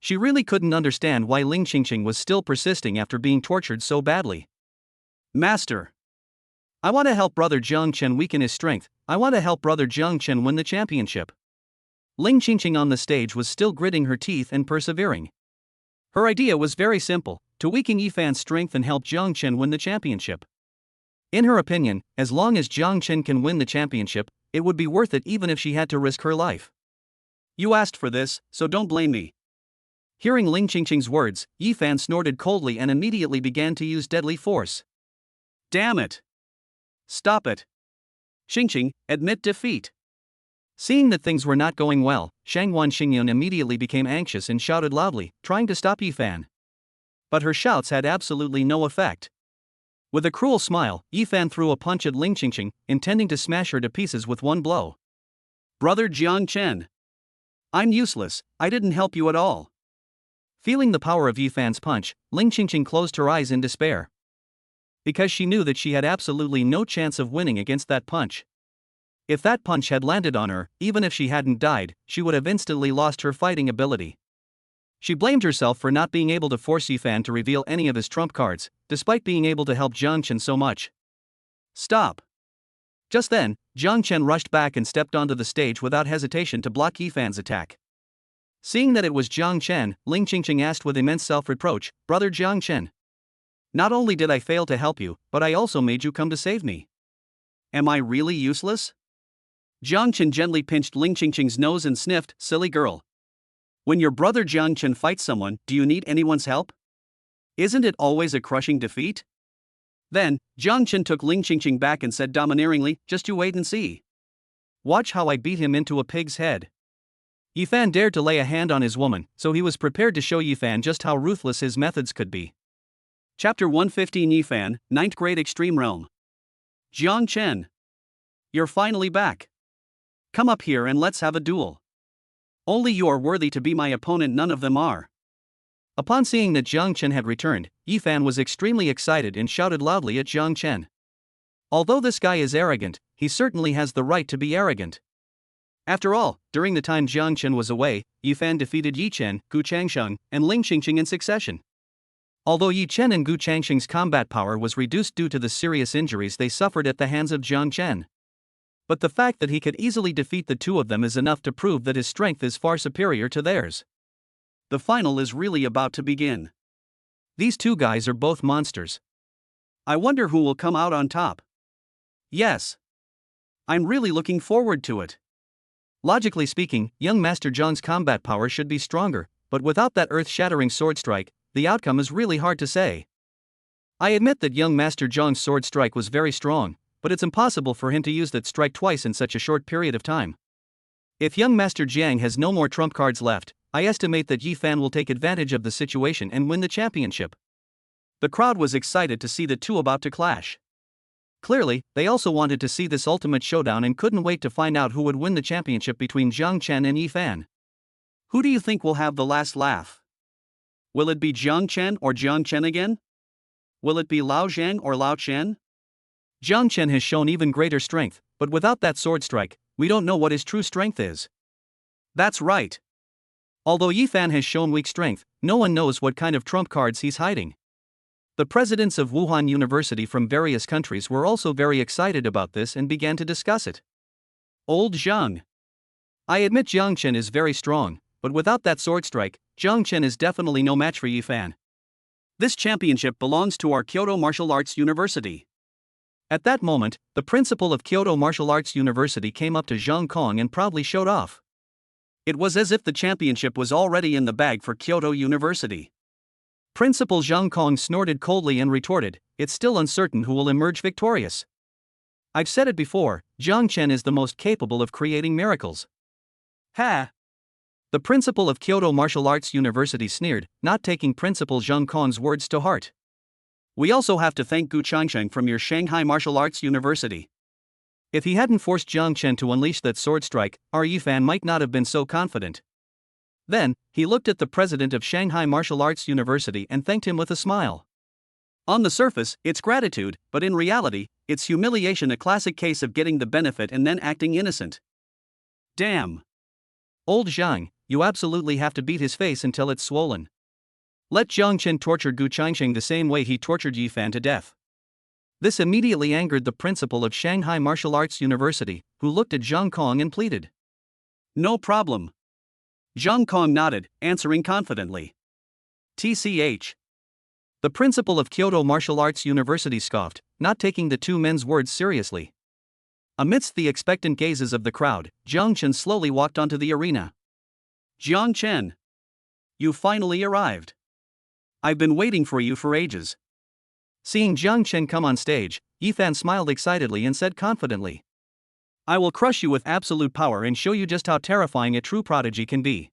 Speaker 2: She really couldn't understand why Ling Qingqing was still persisting after being tortured so badly.
Speaker 1: Master.
Speaker 2: I want to help brother Jiang Chen weaken his strength. I want to help brother Jiang Chen win the championship. Ling Qingqing on the stage was still gritting her teeth and persevering. Her idea was very simple, to weaken Yifan's strength and help Jiang Chen win the championship. In her opinion, as long as Jiang Chen can win the championship, it would be worth it even if she had to risk her life.
Speaker 1: You asked for this, so don't blame me.
Speaker 2: Hearing Ling Qingqing's words, Yifan snorted coldly and immediately began to use deadly force.
Speaker 1: Damn it! Stop it! Qingqing, admit defeat.
Speaker 2: Seeing that things were not going well, Shangguan Xingyun immediately became anxious and shouted loudly, trying to stop Yifan. But her shouts had absolutely no effect. With a cruel smile, Yifan threw a punch at Ling Qingqing, intending to smash her to pieces with one blow.
Speaker 1: Brother Jiang Chen. I'm useless, I didn't help you at all.
Speaker 2: Feeling the power of Yifan's punch, Ling Qingqing closed her eyes in despair. Because she knew that she had absolutely no chance of winning against that punch. If that punch had landed on her, even if she hadn't died, she would have instantly lost her fighting ability. She blamed herself for not being able to force Yifan to reveal any of his trump cards, despite being able to help Jiang Chen so much.
Speaker 1: Stop!
Speaker 2: Just then, Jiang Chen rushed back and stepped onto the stage without hesitation to block Yifan's attack. Seeing that it was Jiang Chen, Ling Qingqing asked with immense self-reproach, Brother Jiang Chen. Not only did I fail to help you, but I also made you come to save me.
Speaker 1: Am I really useless? Jiang Chen gently pinched Ling Qingqing's nose and sniffed, silly girl. When your brother Jiang Chen fights someone, do you need anyone's help? Isn't it always a crushing defeat? Then, Jiang Chen took Ling Qingqing back and said domineeringly, just you wait and see.
Speaker 2: Watch how I beat him into a pig's head. Yifan dared to lay a hand on his woman, so he was prepared to show Yifan just how ruthless his methods could be.
Speaker 1: Chapter 115 Yifan, 9th Grade Extreme Realm. Jiang Chen. You're finally back. Come up here and let's have a duel. Only you are worthy to be my opponent, none of them are.
Speaker 2: Upon seeing that Jiang Chen had returned, Yifan was extremely excited and shouted loudly at Jiang Chen. Although this guy is arrogant, he certainly has the right to be arrogant. After all, during the time Jiang Chen was away, Yifan defeated Yi Chen, Gu Changsheng, and Ling Qingqing in succession. Although Yi Chen and Gu Changsheng's combat power was reduced due to the serious injuries they suffered at the hands of Jiang Chen. But the fact that he could easily defeat the two of them is enough to prove that his strength is far superior to theirs.
Speaker 1: The final is really about to begin.
Speaker 2: These two guys are both monsters.
Speaker 1: I wonder who will come out on top. Yes. I'm really looking forward to it.
Speaker 2: Logically speaking, young Master Zhang's combat power should be stronger, but without that earth-shattering sword strike, the outcome is really hard to say. I admit that young Master Zhang's sword strike was very strong, but it's impossible for him to use that strike twice in such a short period of time. If young Master Jiang has no more trump cards left, I estimate that Yifan will take advantage of the situation and win the championship.
Speaker 1: The crowd was excited to see the two about to clash.
Speaker 2: Clearly, they also wanted to see this ultimate showdown and couldn't wait to find out who would win the championship between Jiang Chen and Yifan.
Speaker 1: Who do you think will have the last laugh? Will it be Jiang Chen or Jiang Chen again? Will it be Lao Zhang or Lao Chen?
Speaker 2: Jiang Chen has shown even greater strength, but without that sword strike, we don't know what his true strength is.
Speaker 1: That's right.
Speaker 2: Although Yifan has shown weak strength, no one knows what kind of trump cards he's hiding. The presidents of Wuhan University from various countries were also very excited about this and began to discuss it.
Speaker 1: Old Zhang.
Speaker 2: I admit Jiang Chen is very strong, but without that sword strike, Jiang Chen is definitely no match for Yifan.
Speaker 1: This championship belongs to our Kyoto Martial Arts University.
Speaker 2: At that moment, the principal of Kyoto Martial Arts University came up to Zhang Kong and proudly showed off.
Speaker 1: It was as if the championship was already in the bag for Kyoto University.
Speaker 2: Principal Zhang Kong snorted coldly and retorted, "It's still uncertain who will emerge victorious. I've said it before, Jiang Chen is the most capable of creating miracles."
Speaker 1: Ha!
Speaker 2: The principal of Kyoto Martial Arts University sneered, not taking Principal Zhang Kong's words to heart.
Speaker 1: We also have to thank Gu Changsheng from your Shanghai Martial Arts University.
Speaker 2: If he hadn't forced Jiang Chen to unleash that sword strike, our Yifan might not have been so confident. Then, he looked at the president of Shanghai Martial Arts University and thanked him with a smile.
Speaker 1: On the surface, it's gratitude, but in reality, it's humiliation, a classic case of getting the benefit and then acting innocent. Damn.
Speaker 2: Old Zhang, you absolutely have to beat his face until it's swollen. Let Jiang Chen torture Gu Changsheng the same way he tortured Yifan to death. This immediately angered the principal of Shanghai Martial Arts University, who looked at Zhang Kong and pleaded.
Speaker 1: No problem. Zhang Kong nodded, answering confidently. TCH.
Speaker 2: The principal of Kyoto Martial Arts University scoffed, not taking the two men's words seriously. Amidst the expectant gazes of the crowd, Jiang Chen slowly walked onto the arena.
Speaker 1: Jiang Chen. You finally arrived. I've been waiting for you for ages.
Speaker 2: Seeing Jiang Chen come on stage, Yifan smiled excitedly and said confidently,
Speaker 1: I will crush you with absolute power and show you just how terrifying a true prodigy can be.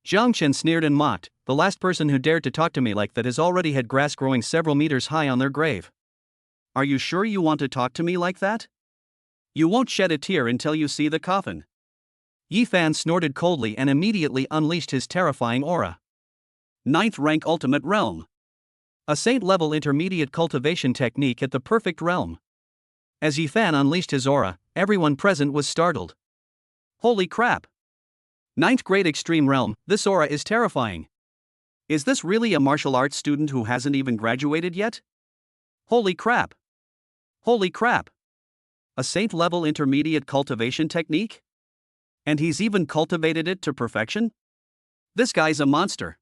Speaker 2: Jiang Chen sneered and mocked, the last person who dared to talk to me like that has already had grass growing several meters high on their grave.
Speaker 1: Are you sure you want to talk to me like that? You won't shed a tear until you see the coffin.
Speaker 2: Yifan snorted coldly and immediately unleashed his terrifying aura.
Speaker 1: 9th rank Ultimate Realm.
Speaker 2: A saint-level intermediate cultivation technique at the perfect realm. As Yifan unleashed his aura, everyone present was startled.
Speaker 1: Holy crap!
Speaker 2: 9th grade extreme realm, this aura is terrifying.
Speaker 1: Is this really a martial arts student who hasn't even graduated yet? Holy crap! Holy crap! A saint-level intermediate cultivation technique? And he's even cultivated it to perfection? This guy's a monster.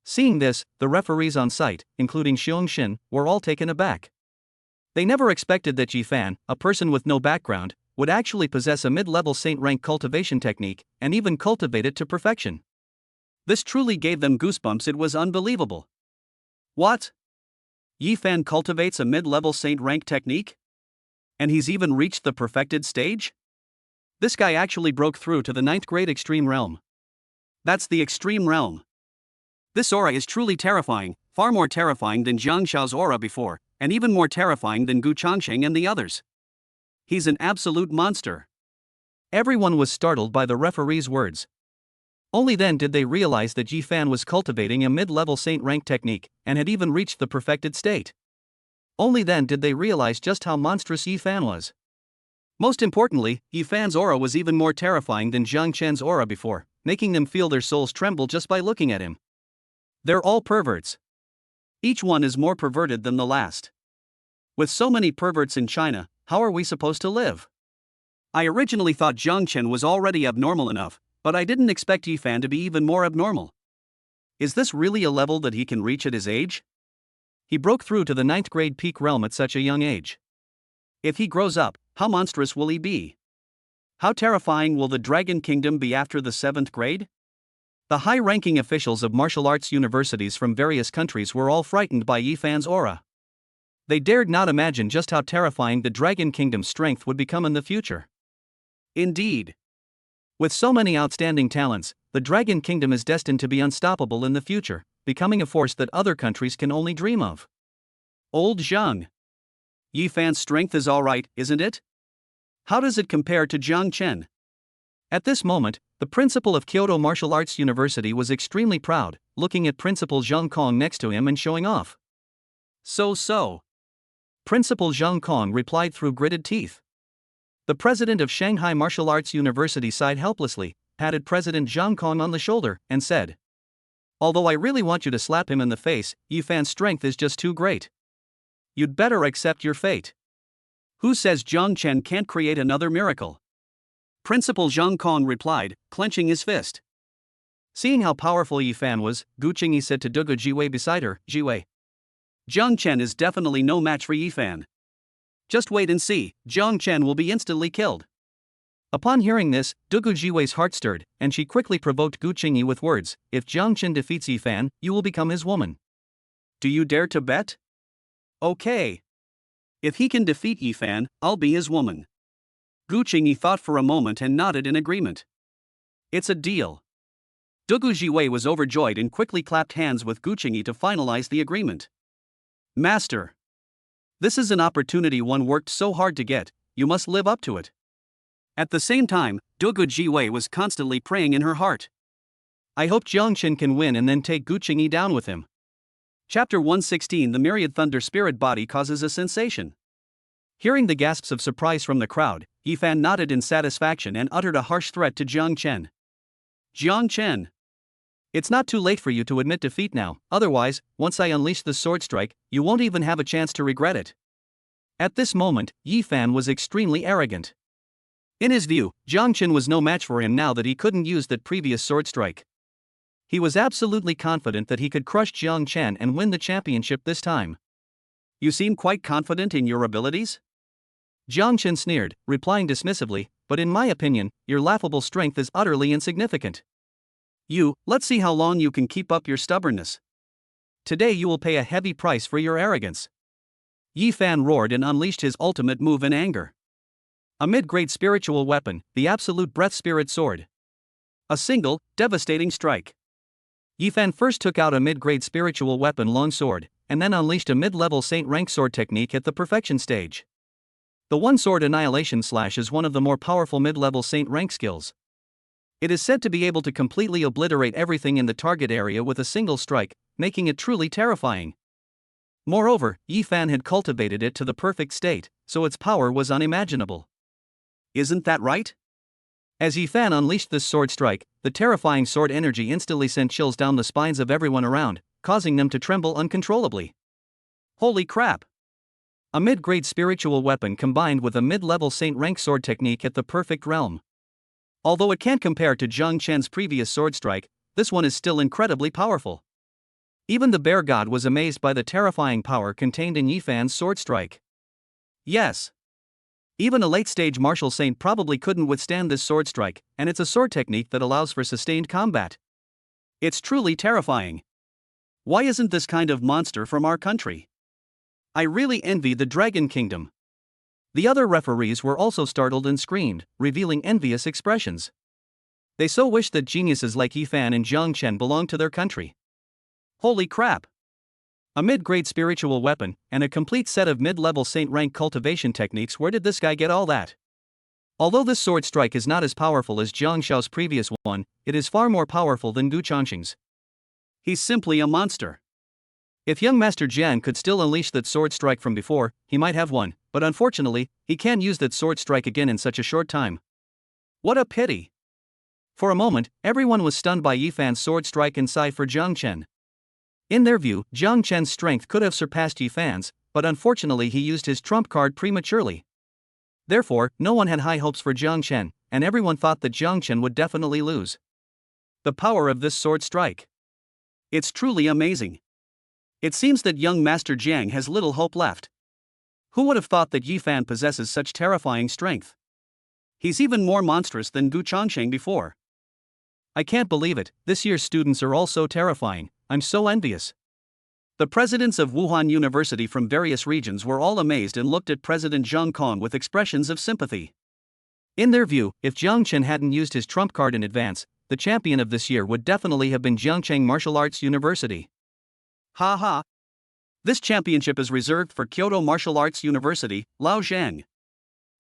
Speaker 2: Seeing this, the referees on site, including Xiong Xin, were all taken aback. They never expected that Yifan, a person with no background, would actually possess a mid-level saint-rank cultivation technique, and even cultivate it to perfection.
Speaker 1: This truly gave them goosebumps. It was unbelievable. What? Yifan cultivates a mid-level saint-rank technique? And he's even reached the perfected stage? This guy actually broke through to the 9th grade extreme realm. That's the extreme realm. This aura is truly terrifying, far more terrifying than Jiang Xiao's aura before, and even more terrifying than Gu Changsheng and the others. He's an absolute monster.
Speaker 2: Everyone was startled by the referee's words. Only then did they realize that Yifan was cultivating a mid-level saint-rank technique, and had even reached the perfected state. Only then did they realize just how monstrous Yifan was. Most importantly, Yifan's aura was even more terrifying than Jiang Chen's aura before, making them feel their souls tremble just by looking at him. They're all perverts. Each one is more perverted than the last. With so many perverts in China, how are we supposed to live? I originally thought Jiang Chen was already abnormal enough, but I didn't expect Yifan to be even more abnormal. Is this really a level that he can reach at his age? He broke through to the 9th grade peak realm at such a young age. If he grows up, how monstrous will he be? How terrifying will the Dragon Kingdom be after the 7th grade? The high-ranking officials of martial arts universities from various countries were all frightened by Yifan's aura. They dared not imagine just how terrifying the Dragon Kingdom's strength would become in the future.
Speaker 1: Indeed.
Speaker 2: With so many outstanding talents, the Dragon Kingdom is destined to be unstoppable in the future, becoming a force that other countries can only dream of.
Speaker 1: Old Zhang. Yifan's strength is alright, isn't it? How does it compare to Jiang Chen?
Speaker 2: At this moment, the principal of Kyoto Martial Arts University was extremely proud, looking at Principal Zhang Kong next to him and showing off.
Speaker 1: So.
Speaker 2: Principal Zhang Kong replied through gritted teeth. The president of Shanghai Martial Arts University sighed helplessly, patted President Zhang Kong on the shoulder, and said, "Although I really want you to slap him in the face, Yifan's strength is just too great. You'd better accept your fate."
Speaker 1: Who says Jiang Chen can't create another miracle? Principal Zhang Kong replied, clenching his fist.
Speaker 2: Seeing how powerful Yifan was, Gu Qingyi said to Dugu Jiwei beside her, "Jiwei,
Speaker 1: Jiang Chen is definitely no match for Yifan. Just wait and see, Jiang Chen will be instantly killed."
Speaker 2: Upon hearing this, Dugu Jiwei's heart stirred, and she quickly provoked Gu Qingyi with words, "If Jiang Chen defeats Yifan, you will become his woman."
Speaker 1: Do you dare to bet? Okay. If he can defeat Yifan, I'll be his woman. Gu Qingyi thought for a moment and nodded in agreement. It's a deal. Dugu Jiwei was overjoyed and quickly clapped hands with Gu Qingyi to finalize the agreement. Master. This is an opportunity one worked so hard to get, you must live up to it. At the same time, Dugu Jiwei was constantly praying in her heart.
Speaker 2: I hope Jiang Chen can win and then take Gu Qingyi down with him.
Speaker 1: Chapter 116. The Myriad Thunder Spirit Body causes a sensation.
Speaker 2: Hearing the gasps of surprise from the crowd, Yifan nodded in satisfaction and uttered a harsh threat to Jiang Chen.
Speaker 1: Jiang Chen.
Speaker 2: It's not too late for you to admit defeat now, otherwise, once I unleash the sword strike, you won't even have a chance to regret it. At this moment, Yifan was extremely arrogant. In his view, Jiang Chen was no match for him now that he couldn't use that previous sword strike. He was absolutely confident that he could crush Jiang Chen and win the championship this time.
Speaker 1: You seem quite confident in your abilities?
Speaker 2: Jiang Chen sneered, replying dismissively, but in my opinion, your laughable strength is utterly insignificant.
Speaker 1: Let's see how long you can keep up your stubbornness.
Speaker 2: Today you will pay a heavy price for your arrogance. Yifan roared and unleashed his ultimate move in anger. A mid-grade spiritual weapon, the absolute breath spirit sword.
Speaker 1: A single, devastating strike.
Speaker 2: Yifan first took out a mid-grade spiritual weapon long sword, and then unleashed a mid-level saint rank sword technique at the perfection stage. The one-sword annihilation slash is one of the more powerful mid-level saint rank skills. It is said to be able to completely obliterate everything in the target area with a single strike, making it truly terrifying. Moreover, Yifan had cultivated it to the perfect state, so its power was unimaginable.
Speaker 1: Isn't that right?
Speaker 2: As Yifan unleashed this sword strike, the terrifying sword energy instantly sent chills down the spines of everyone around, causing them to tremble uncontrollably.
Speaker 1: Holy crap!
Speaker 2: A mid-grade spiritual weapon combined with a mid-level saint rank sword technique at the perfect realm. Although it can't compare to Jiang Chen's previous sword strike, this one is still incredibly powerful. Even the bear god was amazed by the terrifying power contained in Yifan's sword strike.
Speaker 1: Yes.
Speaker 2: Even a late-stage martial saint probably couldn't withstand this sword strike, and it's a sword technique that allows for sustained combat.
Speaker 1: It's truly terrifying. Why isn't this kind of monster from our country? I really envy the Dragon Kingdom.
Speaker 2: The other referees were also startled and screamed, revealing envious expressions. They so wished that geniuses like Yifan and Jiang Chen belonged to their country.
Speaker 1: Holy crap!
Speaker 2: A mid-grade spiritual weapon, and a complete set of mid-level saint rank cultivation techniques. Where did this guy get all that? Although this sword strike is not as powerful as Jiang Shao's previous one, it is far more powerful than Gu Changqing's.
Speaker 1: He's simply a monster.
Speaker 2: If young Master Jian could still unleash that sword strike from before, he might have won, but unfortunately, he can't use that sword strike again in such a short time.
Speaker 1: What a pity!
Speaker 2: For a moment, everyone was stunned by Yifan's sword strike and sighed for Jiang Chen. In their view, Jiang Chen's strength could have surpassed Yifan's, but unfortunately he used his trump card prematurely. Therefore, no one had high hopes for Jiang Chen, and everyone thought that Jiang Chen would definitely lose.
Speaker 1: The power of this sword strike. It's truly amazing. It seems that young Master Jiang has little hope left. Who would have thought that Yifan possesses such terrifying strength? He's even more monstrous than Gu Changqing before.
Speaker 2: I can't believe it, this year's students are all so terrifying, I'm so envious.
Speaker 1: The presidents of Wuhan University from various regions were all amazed and looked at President Zhang Kong with expressions of sympathy.
Speaker 2: In their view, if Jiang Chen hadn't used his trump card in advance, the champion of this year would definitely have been Jiangcheng Martial Arts University.
Speaker 1: Ha ha! This championship is reserved for Kyoto Martial Arts University, Lao Zhang.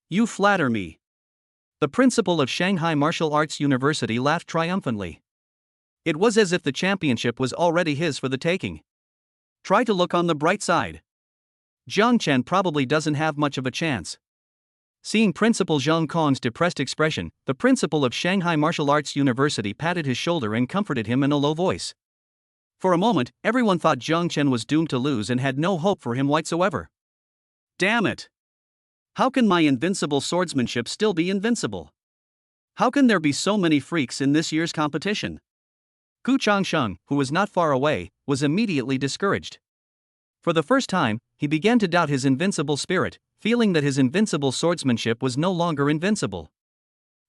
Speaker 1: You flatter me.
Speaker 2: The principal of Shanghai Martial Arts University laughed triumphantly. It was as if the championship was already his for the taking.
Speaker 1: Try to look on the bright side.
Speaker 2: Jiang Chen probably doesn't have much of a chance. Seeing Principal Zhang Kong's depressed expression, the principal of Shanghai Martial Arts University patted his shoulder and comforted him in a low voice. For a moment, everyone thought Jiang Chen was doomed to lose and had no hope for him whatsoever.
Speaker 1: Damn it! How can my invincible swordsmanship still be invincible? How can there be so many freaks in this year's competition?
Speaker 2: Gu Changsheng, who was not far away, was immediately discouraged. For the first time, he began to doubt his invincible spirit, feeling that his invincible swordsmanship was no longer invincible.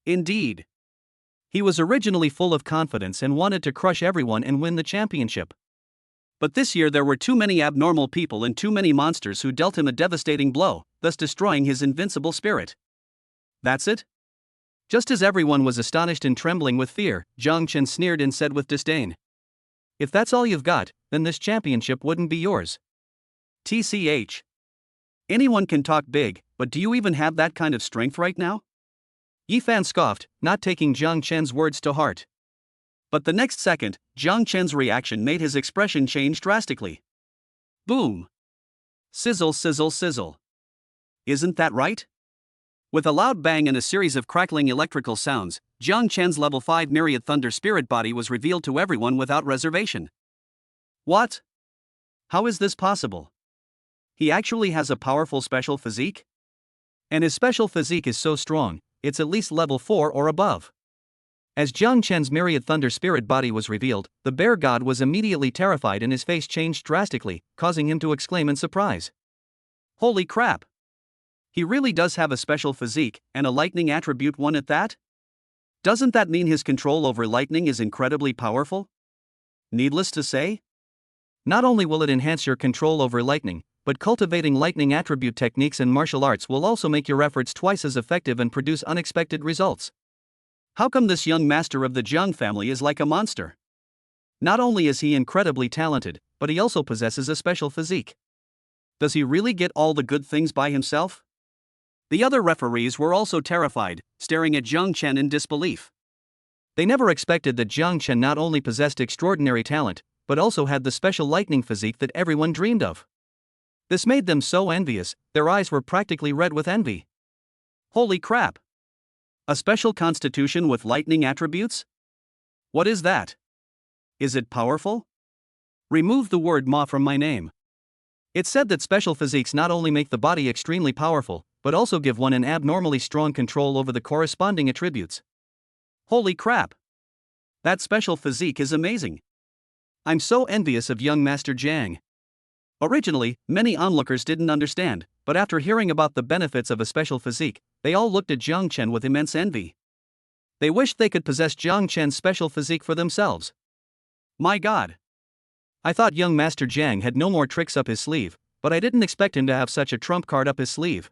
Speaker 1: Indeed.
Speaker 2: He was originally full of confidence and wanted to crush everyone and win the championship.
Speaker 1: But this year there were too many abnormal people and too many monsters who dealt him a devastating blow, thus destroying his invincible spirit. That's it?
Speaker 2: Just as everyone was astonished and trembling with fear, Jiang Chen sneered and said with disdain, "If that's all you've got, then this championship wouldn't be yours."
Speaker 1: TCH. Anyone can talk big, but do you even have that kind of strength right now?
Speaker 2: Yi Fan scoffed, not taking Jiang Chen's words to heart.
Speaker 1: But the next second, Jiang Chen's reaction made his expression change drastically. Boom! Sizzle, sizzle, sizzle. Isn't that right? With a loud bang and a series of crackling electrical sounds, Jiang Chen's level 5 Myriad Thunder Spirit body was revealed to everyone without reservation. What? How is this possible? He actually has a powerful special physique?
Speaker 2: And his special physique is so strong, it's at least level 4 or above. As Jiang Chen's Myriad Thunder Spirit body was revealed, the bear god was immediately terrified and his face changed drastically, causing him to exclaim in surprise.
Speaker 1: Holy crap! He really does have a special physique, and a lightning attribute one at that? Doesn't that mean his control over lightning is incredibly powerful? Needless to say?
Speaker 2: Not only will it enhance your control over lightning, but cultivating lightning attribute techniques in martial arts will also make your efforts twice as effective and produce unexpected results.
Speaker 1: How come this young master of the Jiang family is like a monster? Not only is he incredibly talented, but he also possesses a special physique. Does he really get all the good things by himself? The other referees were also terrified, staring at Jiang Chen in disbelief.
Speaker 2: They never expected that Jiang Chen not only possessed extraordinary talent, but also had the special lightning physique that everyone dreamed of. This made them so envious, their eyes were practically red with envy.
Speaker 1: Holy crap! A special constitution with lightning attributes? What is that? Is it powerful? Remove the word Ma from my name.
Speaker 2: It's said that special physiques not only make the body extremely powerful, but also give one an abnormally strong control over the corresponding attributes.
Speaker 1: Holy crap! That special physique is amazing. I'm so envious of young Master Jiang. Originally, many onlookers didn't understand, but after hearing about the benefits of a special physique, they all looked at Jiang Chen with immense envy. They wished they could possess Jiang Chen's special physique for themselves. My god!
Speaker 2: I thought young Master Jiang had no more tricks up his sleeve, but I didn't expect him to have such a trump card up his sleeve.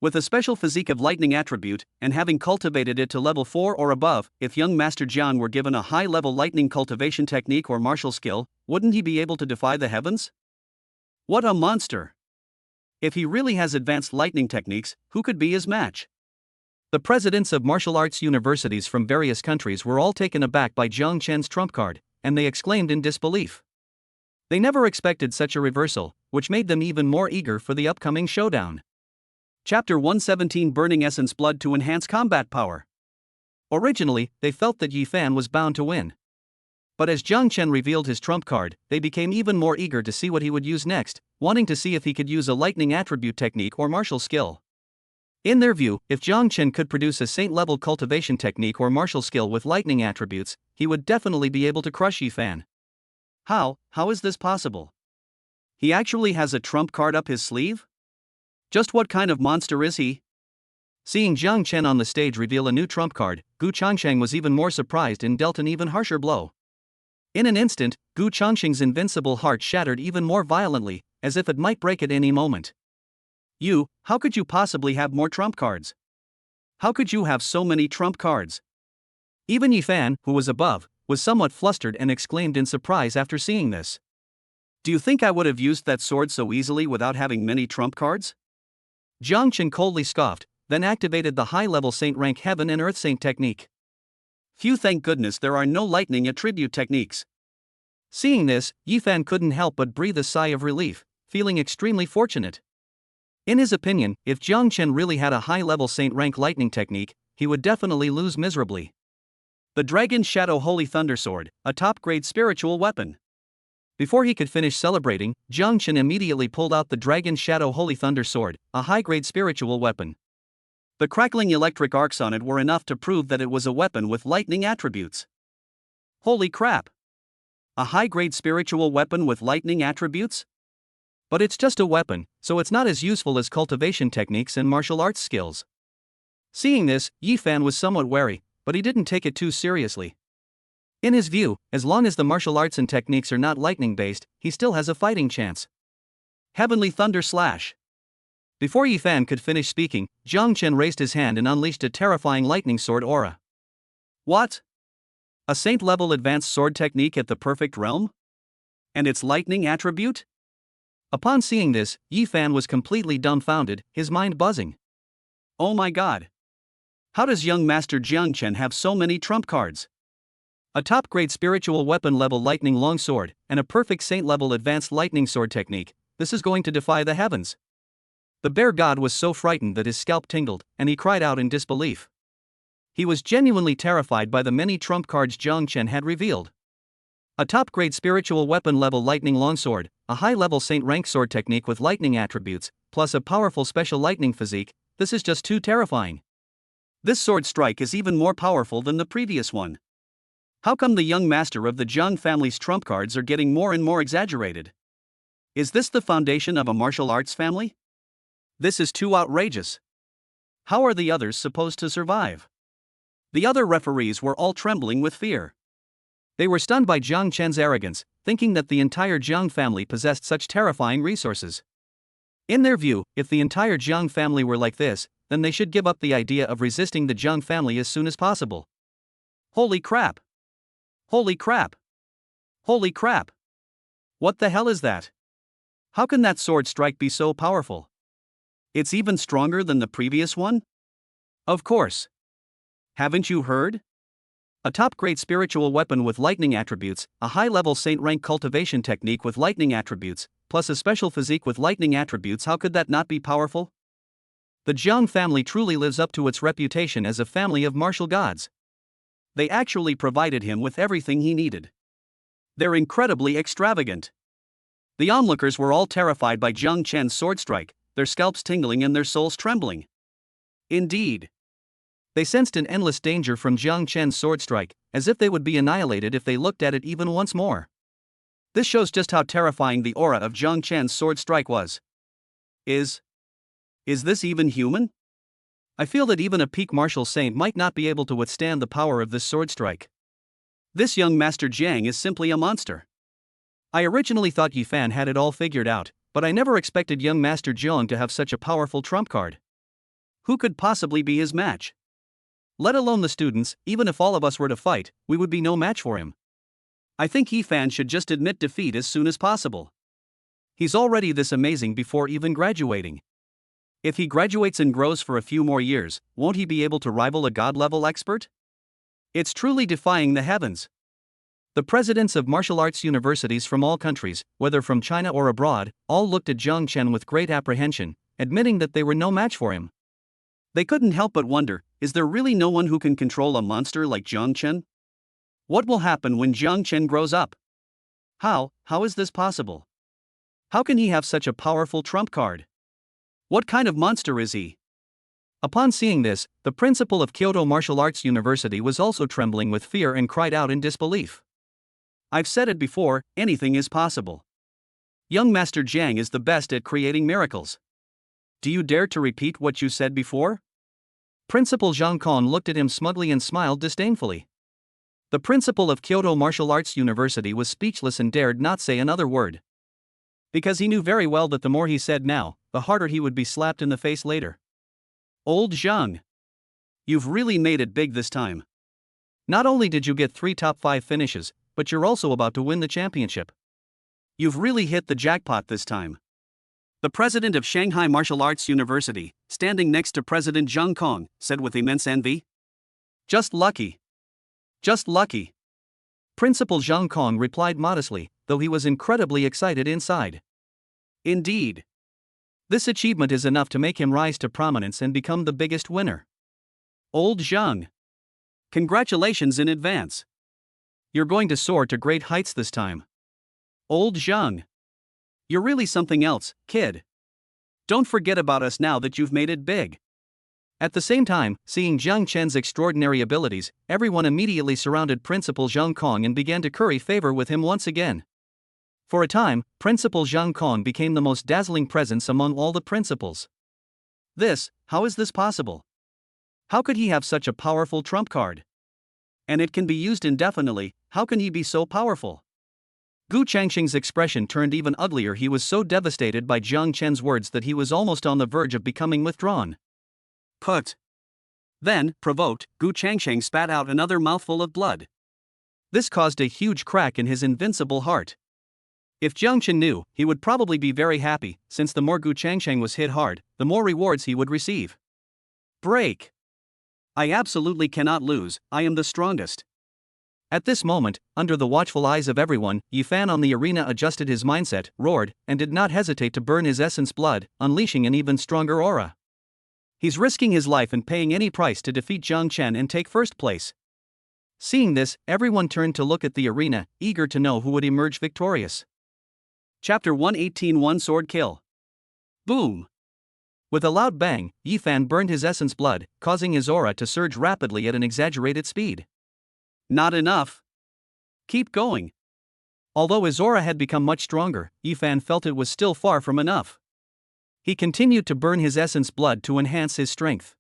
Speaker 1: With a special physique of lightning attribute, and having cultivated it to level 4 or above, if young Master Jiang were given a high-level lightning cultivation technique or martial skill, wouldn't he be able to defy the heavens? What a monster! If he really has advanced lightning techniques, who could be his match?
Speaker 2: The presidents of martial arts universities from various countries were all taken aback by Jiang Chen's trump card, and they exclaimed in disbelief. They never expected such a reversal, which made them even more eager for the upcoming showdown.
Speaker 1: Chapter 117 Burning Essence Blood to enhance combat power.
Speaker 2: Originally, they felt that Yi Fan was bound to win. But as Jiang Chen revealed his trump card, they became even more eager to see what he would use next, wanting to see if he could use a lightning attribute technique or martial skill. In their view, if Jiang Chen could produce a saint-level cultivation technique or martial skill with lightning attributes, he would definitely be able to crush Yi Fan.
Speaker 1: How is this possible? He actually has a trump card up his sleeve? Just what kind of monster is he?
Speaker 2: Seeing Jiang Chen on the stage reveal a new trump card, Gu Changsheng was even more surprised and dealt an even harsher blow. In an instant, Gu Changsheng's invincible heart shattered even more violently, as if it might break at any moment.
Speaker 1: How could you possibly have more trump cards? How could you have so many trump cards?
Speaker 2: Even Yi Fan, who was above, was somewhat flustered and exclaimed in surprise after seeing this.
Speaker 1: Do you think I would have used that sword so easily without having many trump cards?
Speaker 2: Jiang Chen coldly scoffed, then activated the high-level Saint rank Heaven and Earth Saint technique.
Speaker 1: Phew, thank goodness there are no lightning attribute techniques.
Speaker 2: Seeing this, Yi Fan couldn't help but breathe a sigh of relief, feeling extremely fortunate. In his opinion, if Jiang Chen really had a high-level saint rank lightning technique, he would definitely lose miserably.
Speaker 1: The Dragon Shadow Holy Thunder Sword, a top-grade spiritual weapon.
Speaker 2: Before he could finish celebrating, Jiang Chen immediately pulled out the Dragon Shadow Holy Thunder Sword, a high-grade spiritual weapon.
Speaker 1: The crackling electric arcs on it were enough to prove that it was a weapon with lightning attributes. Holy crap! A high-grade spiritual weapon with lightning attributes?
Speaker 2: But it's just a weapon, so it's not as useful as cultivation techniques and martial arts skills. Seeing this, Yi Fan was somewhat wary, but he didn't take it too seriously. In his view, as long as the martial arts and techniques are not lightning-based, he still has a fighting chance.
Speaker 1: Heavenly Thunder Slash.
Speaker 2: Before Yi Fan could finish speaking, Jiang Chen raised his hand and unleashed a terrifying lightning sword aura.
Speaker 1: What? A saint-level advanced sword technique at the perfect realm? And its lightning attribute?
Speaker 2: Upon seeing this, Yi Fan was completely dumbfounded, his mind buzzing.
Speaker 1: Oh my god! How does young Master Jiang Chen have so many trump cards?
Speaker 2: A top-grade spiritual weapon-level lightning longsword, and a perfect saint-level advanced lightning sword technique. This is going to defy the heavens. The bear god was so frightened that his scalp tingled, and he cried out in disbelief. He was genuinely terrified by the many trump cards Jiang Chen had revealed. A top-grade spiritual weapon-level lightning longsword, a high-level saint-rank sword technique with lightning attributes, plus a powerful special lightning physique. This is just too terrifying.
Speaker 1: This sword strike is even more powerful than the previous one. How come the young master of the Jiang family's trump cards are getting more and more exaggerated? Is this the foundation of a martial arts family? This is too outrageous. How are the others supposed to survive? The other referees were all trembling with fear.
Speaker 2: They were stunned by Jiang Chen's arrogance, thinking that the entire Jiang family possessed such terrifying resources. In their view, if the entire Jiang family were like this, then they should give up the idea of resisting the Jiang family as soon as possible.
Speaker 1: Holy crap! Holy crap! Holy crap! What the hell is that? How can that sword strike be so powerful? It's even stronger than the previous one? Of course. Haven't you heard? A top-grade spiritual weapon with lightning attributes, a high-level saint-rank cultivation technique with lightning attributes, plus a special physique with lightning attributes. How could that not be powerful? The Jiang family truly lives up to its reputation as a family of martial gods. They actually provided him with everything he needed. They're incredibly extravagant. The onlookers were all terrified by Jiang Chen's sword strike, their scalps tingling and their souls trembling. Indeed.
Speaker 2: They sensed an endless danger from Jiang Chen's sword strike, as if they would be annihilated if they looked at it even once more.
Speaker 1: This shows just how terrifying the aura of Jiang Chen's sword strike was. Is this even human? I feel that even a peak martial saint might not be able to withstand the power of this sword strike. This young Master Jiang is simply a monster. I originally thought Yi Fan had it all figured out, but I never expected young Master Jiang to have such a powerful trump card. Who could possibly be his match? Let alone the students, even if all of us were to fight, we would be no match for him. I think Yi Fan should just admit defeat as soon as possible. He's already this amazing before even graduating. If he graduates and grows for a few more years, won't he be able to rival a god-level expert? It's truly defying the heavens. The presidents of martial arts universities from all countries, whether from China or abroad, all looked at Jiang Chen with great apprehension, admitting that they were no match for him. They couldn't help but wonder, is there really no one who can control a monster like Jiang Chen? What will happen when Jiang Chen grows up? How is this possible? How can he have such a powerful trump card? What kind of monster is he? Upon seeing this, the principal of Kyoto Martial Arts University was also trembling with fear and cried out in disbelief. I've said it before, anything is possible. Young Master Jiang is the best at creating miracles. Do you dare to repeat what you said before? Principal Zhang Kong looked at him smugly and smiled disdainfully. The principal of Kyoto Martial Arts University was speechless and dared not say another word. Because he knew very well that the more he said now, the harder he would be slapped in the face later. Old Zhang. You've really made it big this time. Not only did you get 3 top 5 finishes, but you're also about to win the championship. You've really hit the jackpot this time. The president of Shanghai Martial Arts University, standing next to President Zhang Kong, said with immense envy. Just lucky. Just lucky. Principal Zhang Kong replied modestly, though he was incredibly excited inside. Indeed.
Speaker 2: This achievement is enough to make him rise to prominence and become the biggest winner.
Speaker 1: Old Zhang. Congratulations in advance. You're going to soar to great heights this time. Old Zhang. You're really something else, kid. Don't forget about us now that you've made it big.
Speaker 2: At the same time, seeing Jiang Chen's extraordinary abilities, everyone immediately surrounded Principal Zhang Kong and began to curry favor with him once again. For a time, Principal Zhang Kong became the most dazzling presence among all the principals.
Speaker 1: How is this possible? How could he have such a powerful trump card? And it can be used indefinitely, how can he be so powerful?
Speaker 2: Gu Changxing's expression turned even uglier. He was so devastated by Jiang Chen's words that he was almost on the verge of becoming withdrawn.
Speaker 1: Put. Then, provoked, Gu Changxing spat out another mouthful of blood.
Speaker 2: This caused a huge crack in his invincible heart. If Jiang Chen knew, he would probably be very happy, since the more Gu Changxing was hit hard, the more rewards he would receive.
Speaker 1: Break. I absolutely cannot lose, I am the strongest.
Speaker 2: At this moment, under the watchful eyes of everyone, Yifan on the arena adjusted his mindset, roared, and did not hesitate to burn his essence blood, unleashing an even stronger aura. He's risking his life and paying any price to defeat Jiang Chen and take first place. Seeing this, everyone turned to look at the arena, eager to know who would emerge victorious.
Speaker 1: Chapter 118 One Sword Kill. Boom!
Speaker 2: With a loud bang, Yifan burned his essence blood, causing his aura to surge rapidly at an exaggerated speed.
Speaker 1: Not enough. Keep going.
Speaker 2: Although his aura had become much stronger, Yifan felt it was still far from enough. He continued to burn his essence blood to enhance his strength.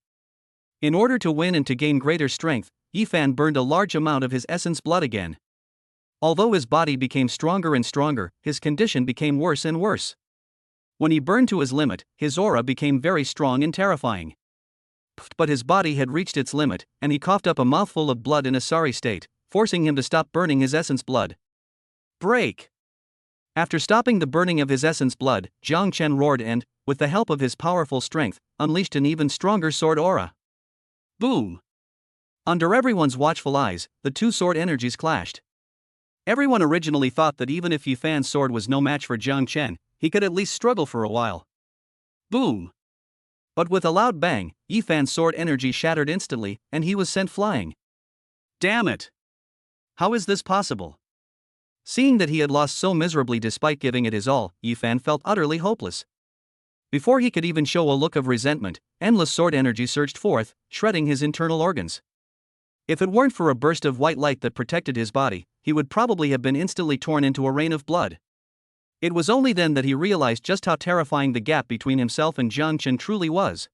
Speaker 2: In order to win and to gain greater strength, Yifan burned a large amount of his essence blood again. Although his body became stronger and stronger, his condition became worse and worse. When he burned to his limit, his aura became very strong and terrifying. But his body had reached its limit, and he coughed up a mouthful of blood in a sorry state, forcing him to stop burning his essence blood.
Speaker 1: Break!
Speaker 2: After stopping the burning of his essence blood, Jiang Chen roared and, with the help of his powerful strength, unleashed an even stronger sword aura.
Speaker 1: Boom!
Speaker 2: Under everyone's watchful eyes, the two sword energies clashed.
Speaker 1: Everyone originally thought that even if Yifan's sword was no match for Jiang Chen, he could at least struggle for a while. Boom!
Speaker 2: But with a loud bang, Yifan's sword energy shattered instantly, and he was sent flying.
Speaker 1: Damn it! How is this possible?
Speaker 2: Seeing that he had lost so miserably despite giving it his all, Yifan felt utterly hopeless. Before he could even show a look of resentment, endless sword energy surged forth, shredding his internal organs. If it weren't for a burst of white light that protected his body, he would probably have been instantly torn into a rain of blood. It was only then that he realized just how terrifying the gap between himself and Jiang Chen truly was.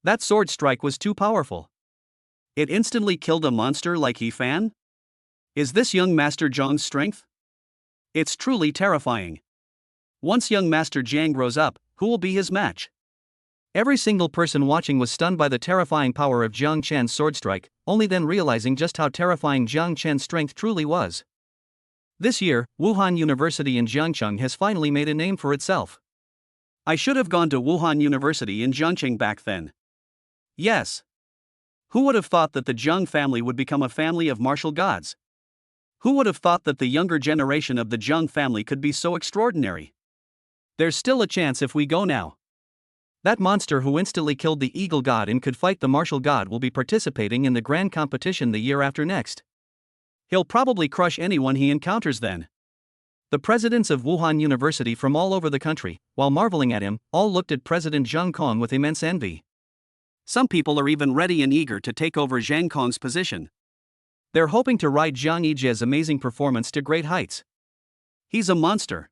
Speaker 2: That sword strike was too powerful.
Speaker 1: It instantly killed a monster like Yifan? Is this young Master Zhang's strength? It's truly terrifying. Once young Master Jiang grows up, who will be his match?
Speaker 2: Every single person watching was stunned by the terrifying power of Jiang Chen's sword strike, only then realizing just how terrifying Jiang Chen's strength truly was. This year, Wuhan University in Jiangcheng has finally made a name for itself.
Speaker 1: I should have gone to Wuhan University in Jiangcheng back then. Yes. Who would have thought that the Zhang family would become a family of martial gods? Who would have thought that the younger generation of the Zhang family could be so extraordinary? There's still a chance if we go now.
Speaker 2: That monster who instantly killed the Eagle God and could fight the Martial God will be participating in the grand competition the year after next.
Speaker 1: He'll probably crush anyone he encounters then.
Speaker 2: The presidents of Wuhan University from all over the country, while marveling at him, all looked at President Zhang Kong with immense envy.
Speaker 1: Some people are even ready and eager to take over Zhang Kong's position.
Speaker 2: They're hoping to ride Zhang Yijie's amazing performance to great heights.
Speaker 1: He's a monster.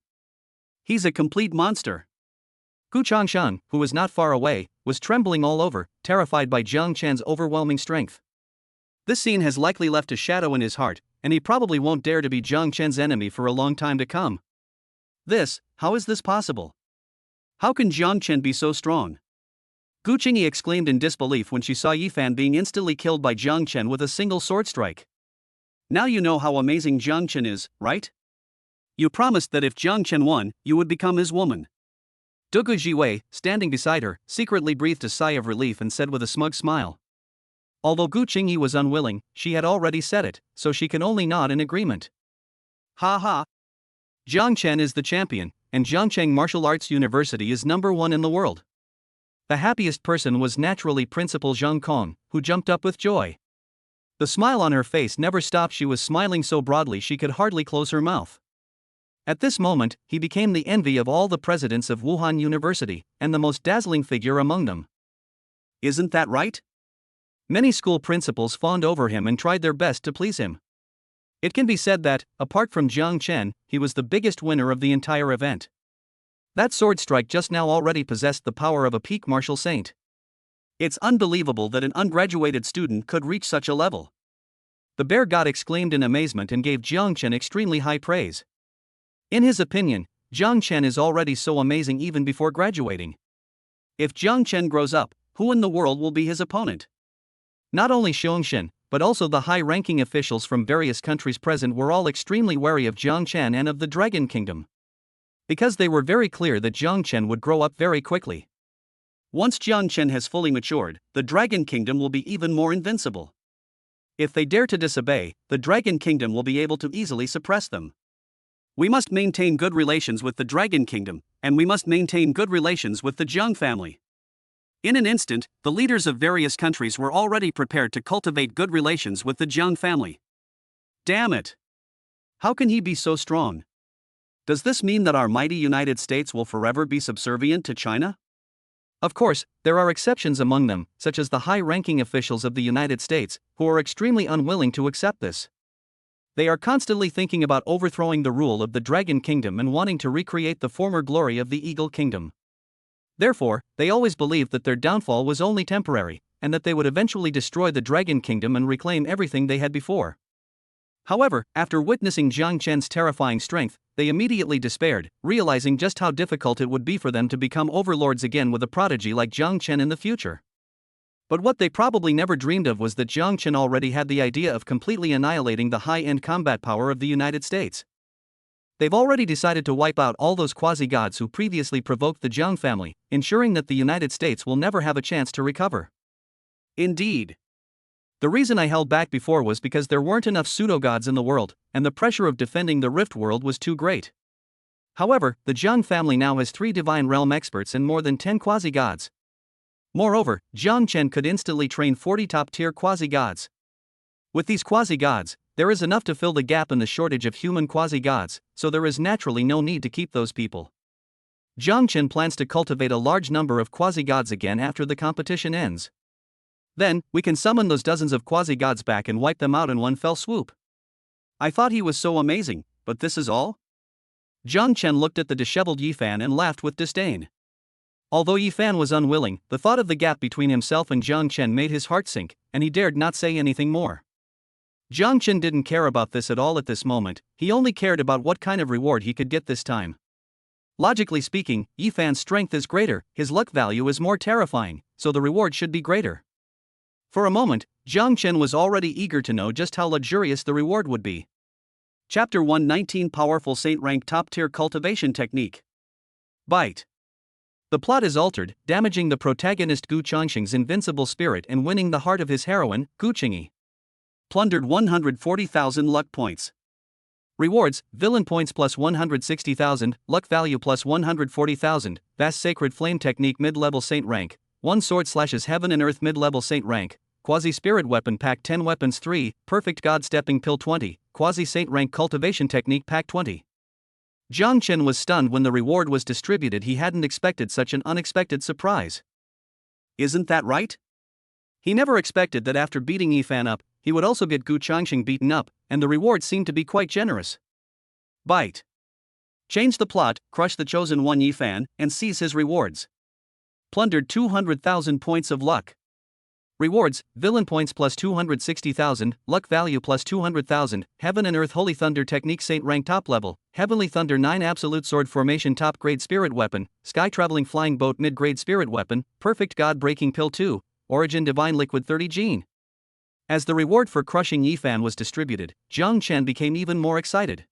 Speaker 1: He's a complete monster.
Speaker 2: Gu Changshan, who was not far away, was trembling all over, terrified by Jiang Chen's overwhelming strength.
Speaker 1: This scene has likely left a shadow in his heart, and he probably won't dare to be Jiang Chen's enemy for a long time to come. How is this possible? How can Jiang Chen be so strong? Gu Qingyi exclaimed in disbelief when she saw Yifan being instantly killed by Jiang Chen with a single sword strike. Now you know how amazing Jiang Chen is, right? You promised that if Jiang Chen won, you would become his woman.
Speaker 2: Dugu Jiwei, standing beside her, secretly breathed a sigh of relief and said with a smug smile. Although Gu Qingyi was unwilling, she had already said it, so she can only nod in agreement.
Speaker 1: Ha ha!
Speaker 2: Jiang Chen is the champion, and Zhongcheng Martial Arts University is #1 in the world. The happiest person was naturally Principal Zhang Kong, who jumped up with joy. The smile on her face never stopped. She was smiling so broadly she could hardly close her mouth. At this moment, he became the envy of all the presidents of Wuhan University, and the most dazzling figure among them.
Speaker 1: Isn't that right?
Speaker 2: Many school principals fawned over him and tried their best to please him. It can be said that, apart from Jiang Chen, he was the biggest winner of the entire event. That sword strike just now already possessed the power of a peak martial saint.
Speaker 1: It's unbelievable that an ungraduated student could reach such a level.
Speaker 2: The bear god exclaimed in amazement and gave Jiang Chen extremely high praise. In his opinion, Jiang Chen is already so amazing even before graduating.
Speaker 1: If Jiang Chen grows up, who in the world will be his opponent?
Speaker 2: Not only Xiongxian, but also the high-ranking officials from various countries present were all extremely wary of Jiang Chen and of the Dragon Kingdom, because they were very clear that Jiang Chen would grow up very quickly.
Speaker 1: Once Jiang Chen has fully matured, the Dragon Kingdom will be even more invincible. If they dare to disobey, the Dragon Kingdom will be able to easily suppress them. We must maintain good relations with the Dragon Kingdom, and we must maintain good relations with the Jiang family. In an instant, the leaders of various countries were already prepared to cultivate good relations with the Jiang family. Damn it! How can he be so strong? Does this mean that our mighty United States will forever be subservient to China?
Speaker 2: Of course, there are exceptions among them, such as the high-ranking officials of the United States, who are extremely unwilling to accept this. They are constantly thinking about overthrowing the rule of the Dragon Kingdom and wanting to recreate the former glory of the Eagle Kingdom. Therefore, they always believed that their downfall was only temporary, and that they would eventually destroy the Dragon Kingdom and reclaim everything they had before. However, after witnessing Jiang Chen's terrifying strength, they immediately despaired, realizing just how difficult it would be for them to become overlords again with a prodigy like Jiang Chen in the future. But what they probably never dreamed of was that Jiang Chen already had the idea of completely annihilating the high-end combat power of the United States. They've already decided to wipe out all those quasi-gods who previously provoked the Jiang family, ensuring that the United States will never have a chance to recover.
Speaker 1: Indeed.
Speaker 2: The reason I held back before was because there weren't enough pseudo-gods in the world, and the pressure of defending the Rift world was too great. However, the Jiang family now has 3 Divine Realm experts and more than 10 quasi-gods. Moreover, Jiang Chen could instantly train 40 top-tier quasi-gods. With these quasi-gods, there is enough to fill the gap in the shortage of human quasi-gods, so there is naturally no need to keep those people. Jiang Chen plans to cultivate a large number of quasi-gods again after the competition ends. Then, we can summon those dozens of quasi-gods back and wipe them out in one fell swoop.
Speaker 1: I thought he was so amazing, but this is all?
Speaker 2: Jiang Chen looked at the disheveled Yifan and laughed with disdain. Although Yifan was unwilling, the thought of the gap between himself and Jiang Chen made his heart sink, and he dared not say anything more. Jiang Chen didn't care about this at all at this moment, he only cared about what kind of reward he could get this time. Logically speaking, Yifan's strength is greater, his luck value is more terrifying, so the reward should be greater. For a moment, Jiang Chen was already eager to know just how luxurious the reward would be.
Speaker 1: Chapter 119 Powerful Saint Rank Top-Tier Cultivation Technique. Bite.
Speaker 2: The plot is altered, damaging the protagonist Gu Changxing's invincible spirit and winning the heart of his heroine, Gu Qingyi.
Speaker 1: Plundered 140,000 luck points.
Speaker 2: Rewards: Villain points plus 160,000, Luck value plus 140,000, Vast Sacred Flame Technique mid-level Saint Rank, 1 sword slashes Heaven and Earth mid-level Saint Rank, Quasi-Spirit Weapon Pack 10 Weapons 3, Perfect God Stepping Pill 20, Quasi-Saint Rank Cultivation Technique Pack 20. Jiang Chen was stunned when the reward was distributed. He hadn't expected such an unexpected surprise.
Speaker 1: Isn't that right?
Speaker 2: He never expected that after beating Yifan up, he would also get Gu Changxing beaten up, and the reward seemed to be quite generous.
Speaker 1: Bite. Change the plot, crush the chosen one Yifan, and seize his rewards. Plundered 200,000 points of luck.
Speaker 2: Rewards: Villain points plus 260,000, Luck value plus 200,000, Heaven and Earth Holy Thunder Technique Saint Rank Top Level, Heavenly Thunder 9 Absolute Sword Formation Top Grade Spirit Weapon, Sky Traveling Flying Boat Mid Grade Spirit Weapon, Perfect God Breaking Pill 2, Origin Divine Liquid 30 Gene. As the reward for crushing Yifan was distributed, Jiang Chen became even more excited.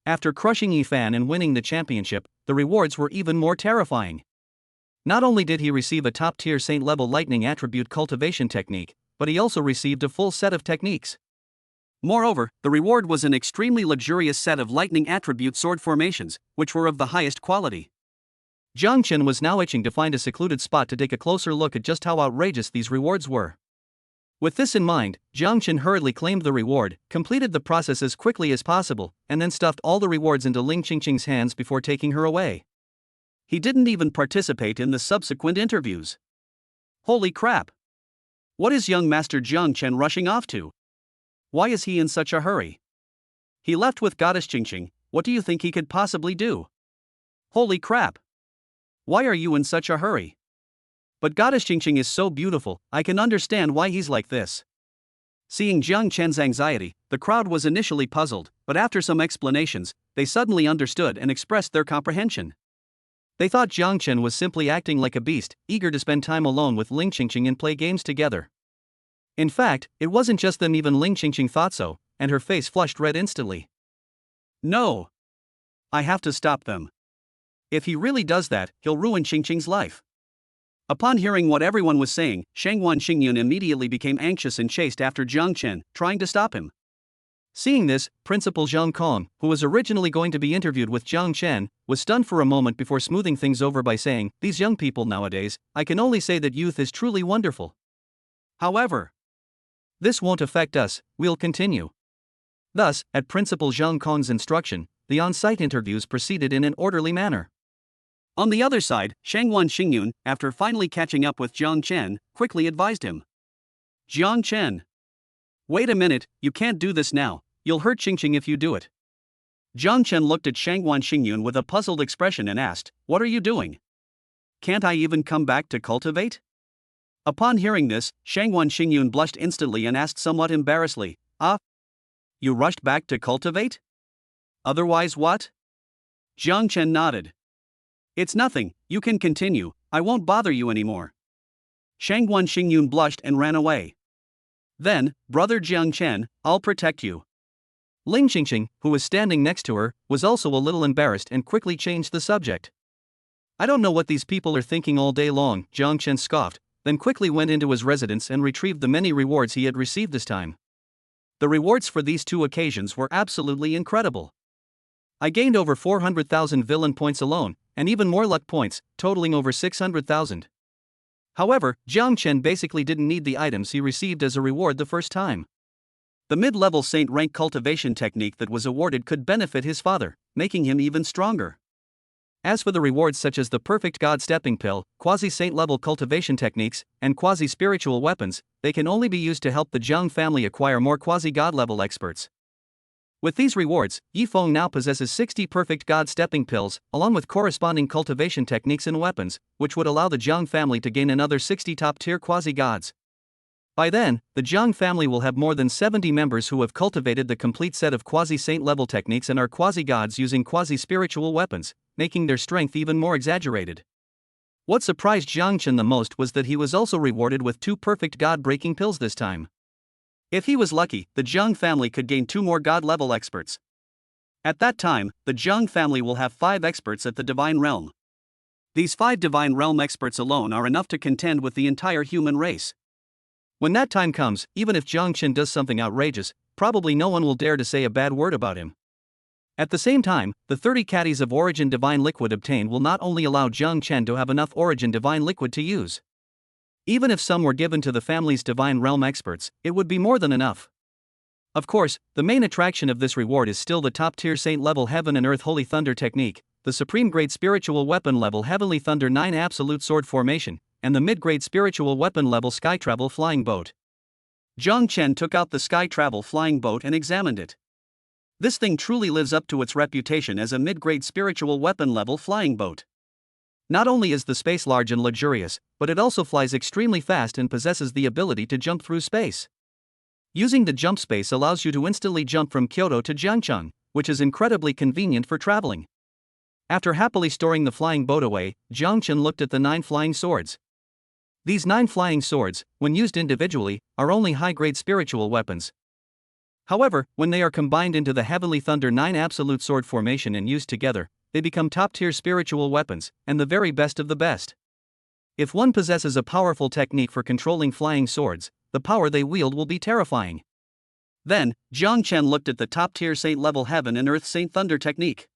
Speaker 2: After crushing Yifan and winning the championship, the rewards were even more terrifying. Not only did he receive a top-tier saint-level lightning attribute cultivation technique, but he also received a full set of techniques.
Speaker 1: Moreover, the reward was an extremely luxurious set of lightning attribute sword formations, which were of the highest quality.
Speaker 2: Jiang Chen was now itching to find a secluded spot to take a closer look at just how outrageous these rewards were. With this in mind, Jiang Chen hurriedly claimed the reward, completed the process as quickly as possible, and then stuffed all the rewards into Ling Qingqing's hands before taking her away.
Speaker 1: He didn't even participate in the subsequent interviews. Holy crap! What is young Master Jiang Chen rushing off to? Why is he in such a hurry? He left with Goddess Qingqing. What do you think he could possibly do? Holy crap! Why are you in such a hurry? But Goddess Qingqing is so beautiful, I can understand why he's like this. Seeing Jiang Chen's anxiety, the crowd was initially puzzled, but after some explanations, they suddenly understood and expressed their comprehension. They thought Jiang Chen was simply acting like a beast, eager to spend time alone with Ling Qingqing and play games together. In fact, it wasn't just them, even Ling Qingqing thought so, and her face flushed red instantly. No! I have to stop them. If he really does that, he'll ruin Qingqing's life. Upon hearing what everyone was saying, Shangwan Xingyun immediately became anxious and chased after Jiang Chen, trying to stop him. Seeing this, Principal Zhang Kong, who was originally going to be interviewed with Jiang Chen, was stunned for a moment before smoothing things over by saying, "These young people nowadays, I can only say that youth is truly wonderful. However, this won't affect us, we'll continue." Thus, at Principal Zhang Kong's instruction, the on-site interviews proceeded in an orderly manner. On the other side, Shangwan Xingyun, after finally catching up with Jiang Chen, quickly advised him. "Jiang Chen. Wait a minute, you can't do this now, you'll hurt Qingqing if you do it." Jiang Chen looked at Shangwan Xingyun with a puzzled expression and asked, "What are you doing? Can't I even come back to cultivate?" Upon hearing this, Shangwan Xingyun blushed instantly and asked somewhat embarrassedly, "Ah? You rushed back to cultivate? Otherwise what?" Jiang Chen nodded. "It's nothing, you can continue, I won't bother you anymore." Shangwan Xingyun blushed and ran away. Then, "Brother Jiang Chen, I'll protect you." Ling Qingqing, who was standing next to her, was also a little embarrassed and quickly changed the subject. "I don't know what these people are thinking all day long," Jiang Chen scoffed, then quickly went into his residence and retrieved the many rewards he had received this time. The rewards for these two occasions were absolutely incredible. "I gained over 400,000 villain points alone, and even more luck points, totaling over 600,000. However, Jiang Chen basically didn't need the items he received as a reward the first time. The mid-level saint rank cultivation technique that was awarded could benefit his father, making him even stronger. As for the rewards such as the perfect god stepping pill, quasi-saint level cultivation techniques, and quasi-spiritual weapons, they can only be used to help the Jiang family acquire more quasi-god level experts. With these rewards, Yi Feng now possesses 60 perfect god stepping pills, along with corresponding cultivation techniques and weapons, which would allow the Jiang family to gain another 60 top-tier quasi-gods. By then, the Jiang family will have more than 70 members who have cultivated the complete set of quasi-saint level techniques and are quasi-gods using quasi-spiritual weapons, making their strength even more exaggerated. What surprised Jiang Chen the most was that he was also rewarded with 2 perfect god-breaking pills this time. If he was lucky, the Jiang family could gain 2 more god-level experts. At that time, the Jiang family will have 5 experts at the Divine Realm. These 5 Divine Realm experts alone are enough to contend with the entire human race. When that time comes, even if Jiang Chen does something outrageous, probably no one will dare to say a bad word about him. At the same time, the 30 caddies of Origin Divine Liquid obtained will not only allow Jiang Chen to have enough Origin Divine Liquid to use. Even if some were given to the family's Divine Realm experts, it would be more than enough. Of course, the main attraction of this reward is still the top-tier Saint-level Heaven and Earth Holy Thunder technique, the supreme-grade spiritual weapon level Heavenly Thunder 9 Absolute Sword Formation, and the mid-grade spiritual weapon level Sky Travel Flying Boat. Jiang Chen took out the Sky Travel Flying Boat and examined it. This thing truly lives up to its reputation as a mid-grade spiritual weapon level flying boat. Not only is the space large and luxurious, but it also flies extremely fast and possesses the ability to jump through space. Using the jump space allows you to instantly jump from Kyoto to Jiangcheng, which is incredibly convenient for traveling. After happily storing the flying boat away, Jiang Chen looked at the 9 flying swords. These 9 flying swords, when used individually, are only high-grade spiritual weapons. However, when they are combined into the Heavenly Thunder 9 Absolute Sword Formation and used together, they become top-tier spiritual weapons, and the very best of the best. If one possesses a powerful technique for controlling flying swords, the power they wield will be terrifying. Then, Jiang Chen looked at the top-tier saint-level heaven and earth saint thunder technique.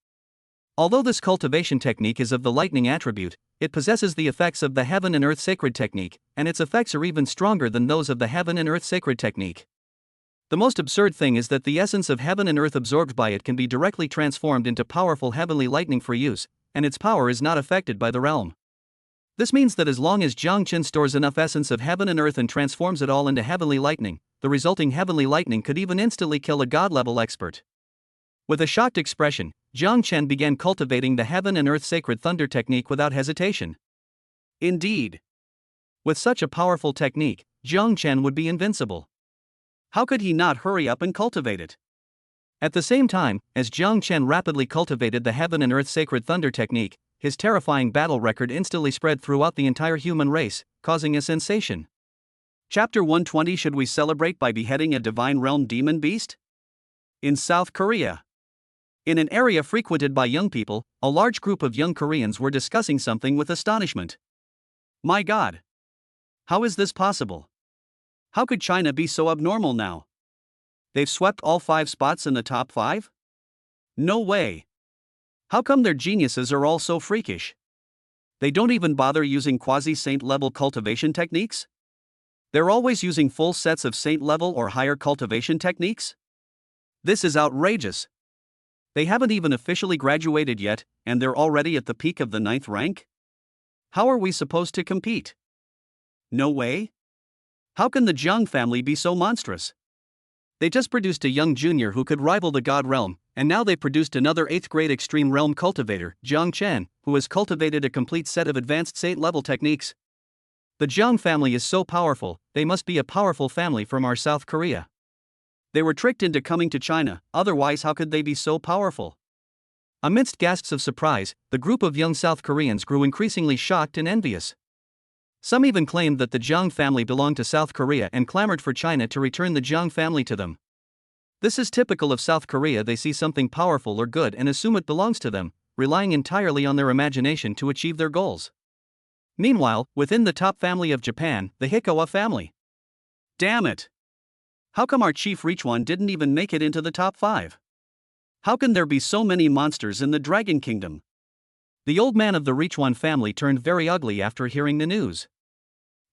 Speaker 2: Although this cultivation technique is of the lightning attribute, it possesses the effects of the heaven and earth sacred technique, and its effects are even stronger than those of the heaven and earth sacred technique. The most absurd thing is that the essence of heaven and earth absorbed by it can be directly transformed into powerful heavenly lightning for use, and its power is not affected by the realm. This means that as long as Jiang Chen stores enough essence of heaven and earth and transforms it all into heavenly lightning, the resulting heavenly lightning could even instantly kill a god-level expert. With a shocked expression, Jiang Chen began cultivating the heaven and earth sacred thunder technique without hesitation.
Speaker 1: Indeed.
Speaker 2: With such a powerful technique, Jiang Chen would be invincible.
Speaker 1: How could he not hurry up and cultivate it?
Speaker 2: At the same time, as Jiang Chen rapidly cultivated the heaven and earth sacred thunder technique, his terrifying battle record instantly spread throughout the entire human race, causing a sensation.
Speaker 1: Chapter 120. Should we celebrate by beheading a divine realm demon beast? In South Korea. In an area frequented by young people, a large group of young Koreans were discussing something with astonishment. My God! How is this possible? How could China be so abnormal now? They've swept all 5 spots in the top 5? No way! How come their geniuses are all so freakish? They don't even bother using quasi-saint level cultivation techniques? They're always using full sets of saint level or higher cultivation techniques? This is outrageous! They haven't even officially graduated yet, and they're already at the peak of the 9th rank? How are we supposed to compete? No way? How can the Jiang family be so monstrous? They just produced a young junior who could rival the god realm, and now they produced another 8th grade extreme realm cultivator, Jiang Chen, who has cultivated a complete set of advanced saint level techniques. The Jiang family is so powerful, they must be a powerful family from our South Korea. They were tricked into coming to China, otherwise how could they be so powerful? Amidst gasps of surprise, the group of young South Koreans grew increasingly shocked and envious. Some even claimed that the Jiang family belonged to South Korea and clamored for China to return the Jiang family to them. This is typical of South Korea. They see something powerful or good and assume it belongs to them, relying entirely on their imagination to achieve their goals. Meanwhile, within the top family of Japan, the Hikowa family. Damn it! How come our chief Richuan didn't even make it into the top 5? How can there be so many monsters in the Dragon Kingdom? The old man of the Richuan family turned very ugly after hearing the news.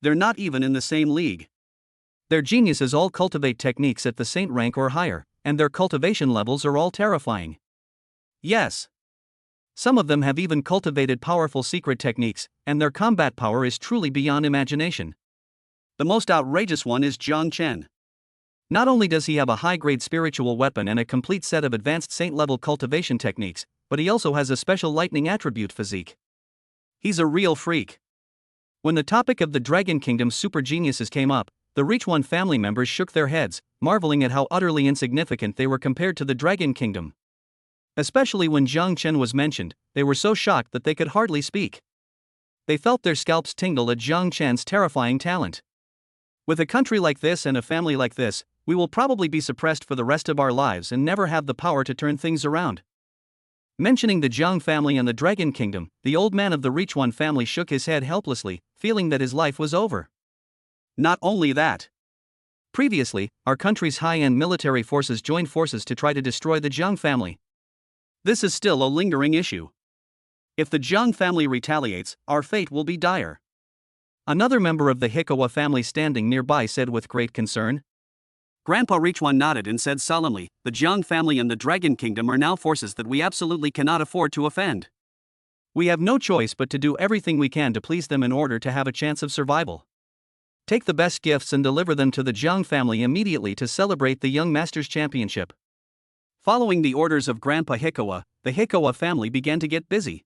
Speaker 1: They're not even in the same league. Their geniuses all cultivate techniques at the saint rank or higher, and their cultivation levels are all terrifying. Yes. Some of them have even cultivated powerful secret techniques, and their combat power is truly beyond imagination. The most outrageous one is Jiang Chen. Not only does he have a high-grade spiritual weapon and a complete set of advanced saint-level cultivation techniques, but he also has a special lightning attribute physique. He's a real freak. When the topic of the Dragon Kingdom's super geniuses came up, the Richuan family members shook their heads, marveling at how utterly insignificant they were compared to the Dragon Kingdom. Especially when Jiang Chen was mentioned, they were so shocked that they could hardly speak. They felt their scalps tingle at Jiang Chen's terrifying talent. With a country like this and a family like this, we will probably be suppressed for the rest of our lives and never have the power to turn things around. Mentioning the Jiang family and the Dragon Kingdom, the old man of the Richuan family shook his head helplessly, feeling that his life was over. Not only that. Previously, our country's high-end military forces joined forces to try to destroy the Jiang family. This is still a lingering issue. If the Jiang family retaliates, our fate will be dire. Another member of the Hikowa family standing nearby said with great concern. Grandpa Richuan nodded and said solemnly, the Jiang family and the Dragon Kingdom are now forces that we absolutely cannot afford to offend. We have no choice but to do everything we can to please them in order to have a chance of survival. Take the best gifts and deliver them to the Jiang family immediately to celebrate the Young Masters Championship. Following the orders of Grandpa Hikowa, the Hikowa family began to get busy.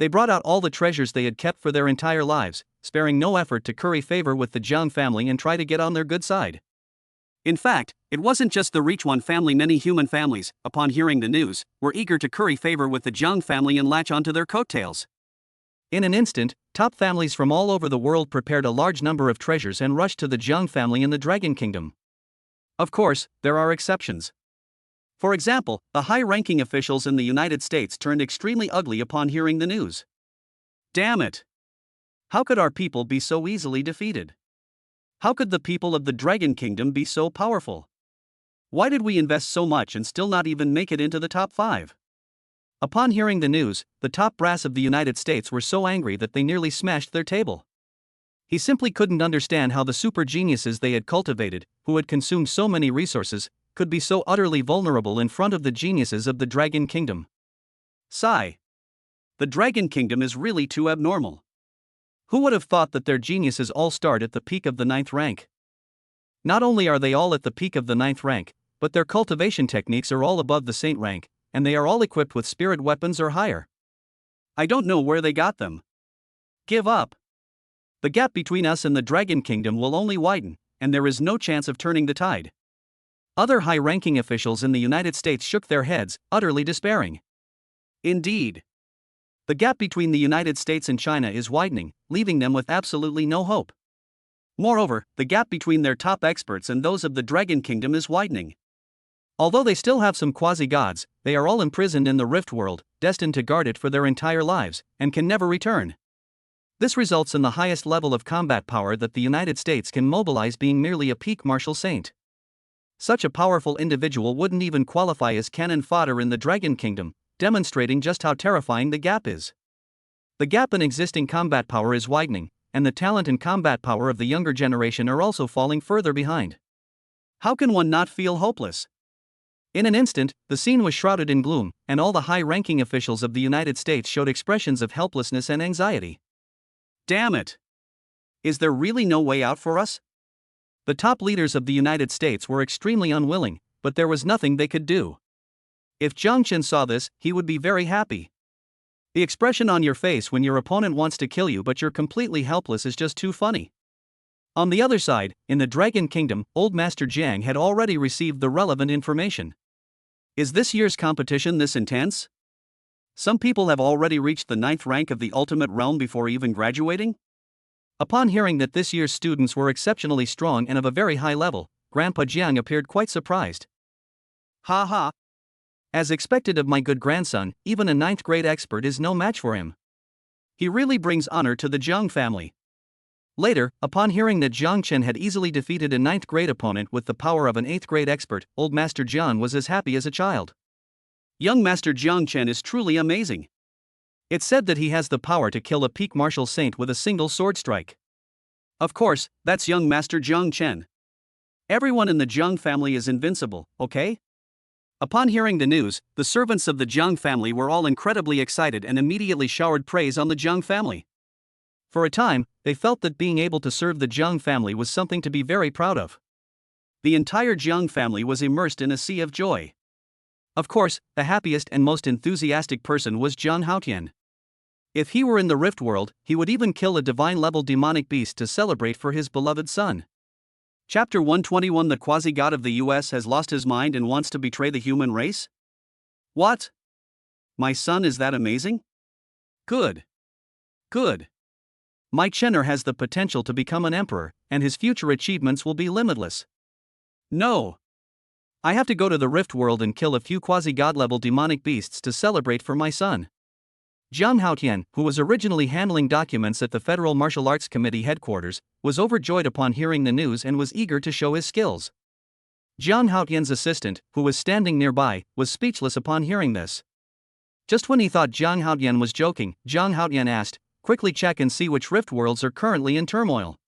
Speaker 1: They brought out all the treasures they had kept for their entire lives, sparing no effort to curry favor with the Jiang family and try to get on their good side. In fact, it wasn't just the Richuan family. Many human families, upon hearing the news, were eager to curry favor with the Jiang family and latch onto their coattails. In an instant, top families from all over the world prepared a large number of treasures and rushed to the Jiang family in the Dragon Kingdom. Of course, there are exceptions. For example, the high-ranking officials in the United States turned extremely ugly upon hearing the news. Damn it! How could our people be so easily defeated? How could the people of the Dragon Kingdom be so powerful? Why did we invest so much and still not even make it into the top 5?
Speaker 2: Upon hearing the news, the top brass of the United States were so angry that they nearly smashed their table. He simply couldn't understand how the super geniuses they had cultivated, who had consumed so many resources, could be so utterly vulnerable in front of the geniuses of the Dragon Kingdom.
Speaker 1: Sigh. The Dragon Kingdom is really too abnormal. Who would have thought that their geniuses all start at the peak of the 9th rank? Not only are they all at the peak of the 9th rank, but their cultivation techniques are all above the Saint rank, and they are all equipped with spirit weapons or higher. I don't know where they got them. Give up. The gap between us and the Dragon Kingdom will only widen, and there is no chance of turning the tide.
Speaker 2: Other high-ranking officials in the United States shook their heads, utterly despairing.
Speaker 1: Indeed. The gap between the United States and China is widening, leaving them with absolutely no hope. Moreover, the gap between their top experts and those of the Dragon Kingdom is widening.
Speaker 2: Although they still have some quasi-gods, they are all imprisoned in the Rift World, destined to guard it for their entire lives, and can never return. This results in the highest level of combat power that the United States can mobilize being merely a peak martial saint. Such a powerful individual wouldn't even qualify as cannon fodder in the Dragon Kingdom, demonstrating just how terrifying the gap is. The gap in existing combat power is widening, and the talent and combat power of the younger generation are also falling further behind.
Speaker 1: How can one not feel hopeless?
Speaker 2: In an instant, the scene was shrouded in gloom, and all the high-ranking officials of the United States showed expressions of helplessness and anxiety.
Speaker 1: Damn it! Is there really no way out for us?
Speaker 2: The top leaders of the United States were extremely unwilling, but there was nothing they could do. If Jiang Qin saw this, he would be very happy. The expression on your face when your opponent wants to kill you but you're completely helpless is just too funny. On the other side, in the Dragon Kingdom, Old Master Jiang had already received the relevant information.
Speaker 1: Is this year's competition this intense? Some people have already reached the 9th rank of the ultimate realm before even graduating?
Speaker 2: Upon hearing that this year's students were exceptionally strong and of a very high level, Grandpa Jiang appeared quite surprised.
Speaker 1: Ha ha!
Speaker 2: As expected of my good grandson, even a 9th grade expert is no match for him.
Speaker 1: He really brings honor to the Jiang family.
Speaker 2: Later, upon hearing that Jiang Qin had easily defeated a 9th grade opponent with the power of an 8th grade expert, Old Master Jiang was as happy as a child.
Speaker 1: Young Master Jiang Qin is truly amazing.
Speaker 2: It's said that he has the power to kill a peak martial saint with a single sword strike.
Speaker 1: Of course, that's young Master Jiang Qin. Everyone in the Jiang family is invincible, okay? Upon hearing the news, the servants of the Jiang family were all incredibly excited and immediately showered praise on the Jiang family.
Speaker 2: For a time, they felt that being able to serve the Jiang family was something to be very proud of.
Speaker 1: The entire Jiang family was immersed in a sea of joy.
Speaker 2: Of course, the happiest and most enthusiastic person was Zhang Haotian. If he were in the Rift World, he would even kill a divine-level demonic beast to celebrate for his beloved son.
Speaker 1: Chapter 121 The quasi-god of the US has lost his mind and wants to betray the human race? What? My son is that amazing? Good. Good.
Speaker 2: My Chenner has the potential to become an emperor, and his future achievements will be limitless.
Speaker 1: No.
Speaker 2: I have to go to the Rift World and kill a few quasi-god-level demonic beasts to celebrate for my son. Zhang Haotian, who was originally handling documents at the Federal Martial Arts Committee headquarters, was overjoyed upon hearing the news and was eager to show his skills. Zhang Haotian's assistant, who was standing nearby, was speechless upon hearing this. Just when he thought Zhang Haotian was joking, Zhang Haotian asked, "Quickly check and see which Rift Worlds are currently in turmoil."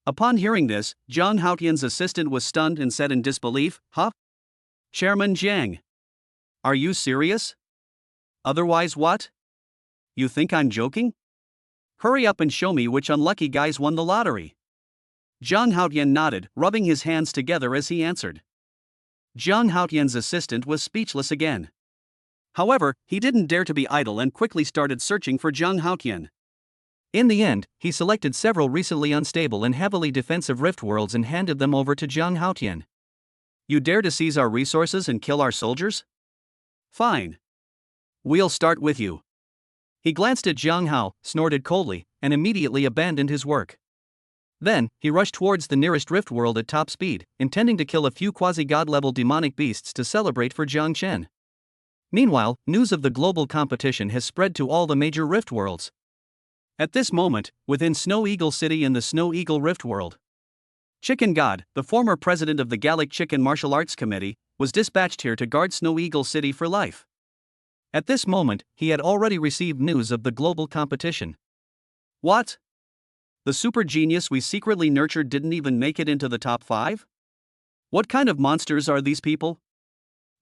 Speaker 1: Upon hearing this, Zhang Haotian's assistant was stunned and said in disbelief, "Huh? Chairman Jiang? Are you serious? Otherwise what? You think I'm joking? Hurry up and show me which unlucky guys won the lottery." Zhang Haotian nodded, rubbing his hands together as he answered. Zhang Haotian's assistant was speechless again. However, he didn't dare to be idle and quickly started searching for Zhang Haotian.
Speaker 2: In the end, he selected several recently unstable and heavily defensive Rift Worlds and handed them over to Zhang Haotian.
Speaker 1: You dare to seize our resources and kill our soldiers? Fine. We'll start with you.
Speaker 2: He glanced at Zhang Hao, snorted coldly, and immediately abandoned his work. Then, he rushed towards the nearest Rift World at top speed, intending to kill a few quasi-god-level demonic beasts to celebrate for Jiang Chen. Meanwhile, news of the global competition has spread to all the major Rift Worlds.
Speaker 1: At this moment, within Snow Eagle City in the Snow Eagle Rift World, Chicken God, the former president of the Gallic Chicken Martial Arts Committee, was dispatched here to guard Snow Eagle City for life.
Speaker 2: At this moment, he had already received news of the global competition.
Speaker 1: What? The super genius we secretly nurtured didn't even make it into the top 5? What kind of monsters are these people?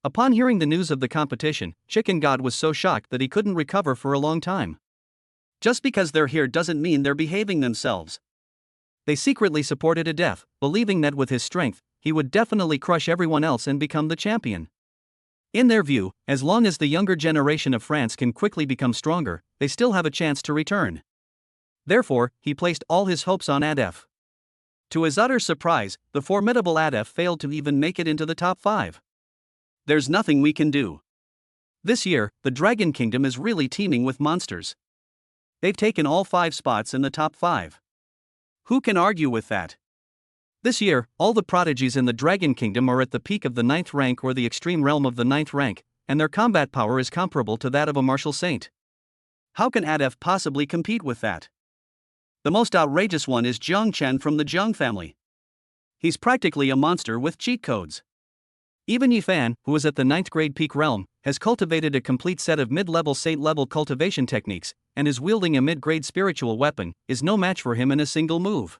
Speaker 2: Upon hearing the news of the competition, Chicken God was so shocked that he couldn't recover for a long time.
Speaker 1: Just because they're here doesn't mean they're behaving themselves.
Speaker 2: They secretly supported Adef, believing that with his strength, he would definitely crush everyone else and become the champion. In their view, as long as the younger generation of France can quickly become stronger, they still have a chance to return. Therefore, he placed all his hopes on Adef. To his utter surprise, the formidable Adef failed to even make it into the top 5.
Speaker 1: There's nothing we can do.
Speaker 2: This year, the Dragon Kingdom is really teeming with monsters.
Speaker 1: They've taken all 5 spots in the top 5. Who can argue with that?
Speaker 2: This year, all the prodigies in the Dragon Kingdom are at the peak of the 9th rank or the extreme realm of the 9th rank, and their combat power is comparable to that of a martial saint.
Speaker 1: How can Adef possibly compete with that? The most outrageous one is Jiang Chen from the Jiang family. He's practically a monster with cheat codes.
Speaker 2: Even Yifan, who is at the 9th grade peak realm, has cultivated a complete set of mid-level saint-level cultivation techniques, and is wielding a mid-grade spiritual weapon, is no match for him in a single move.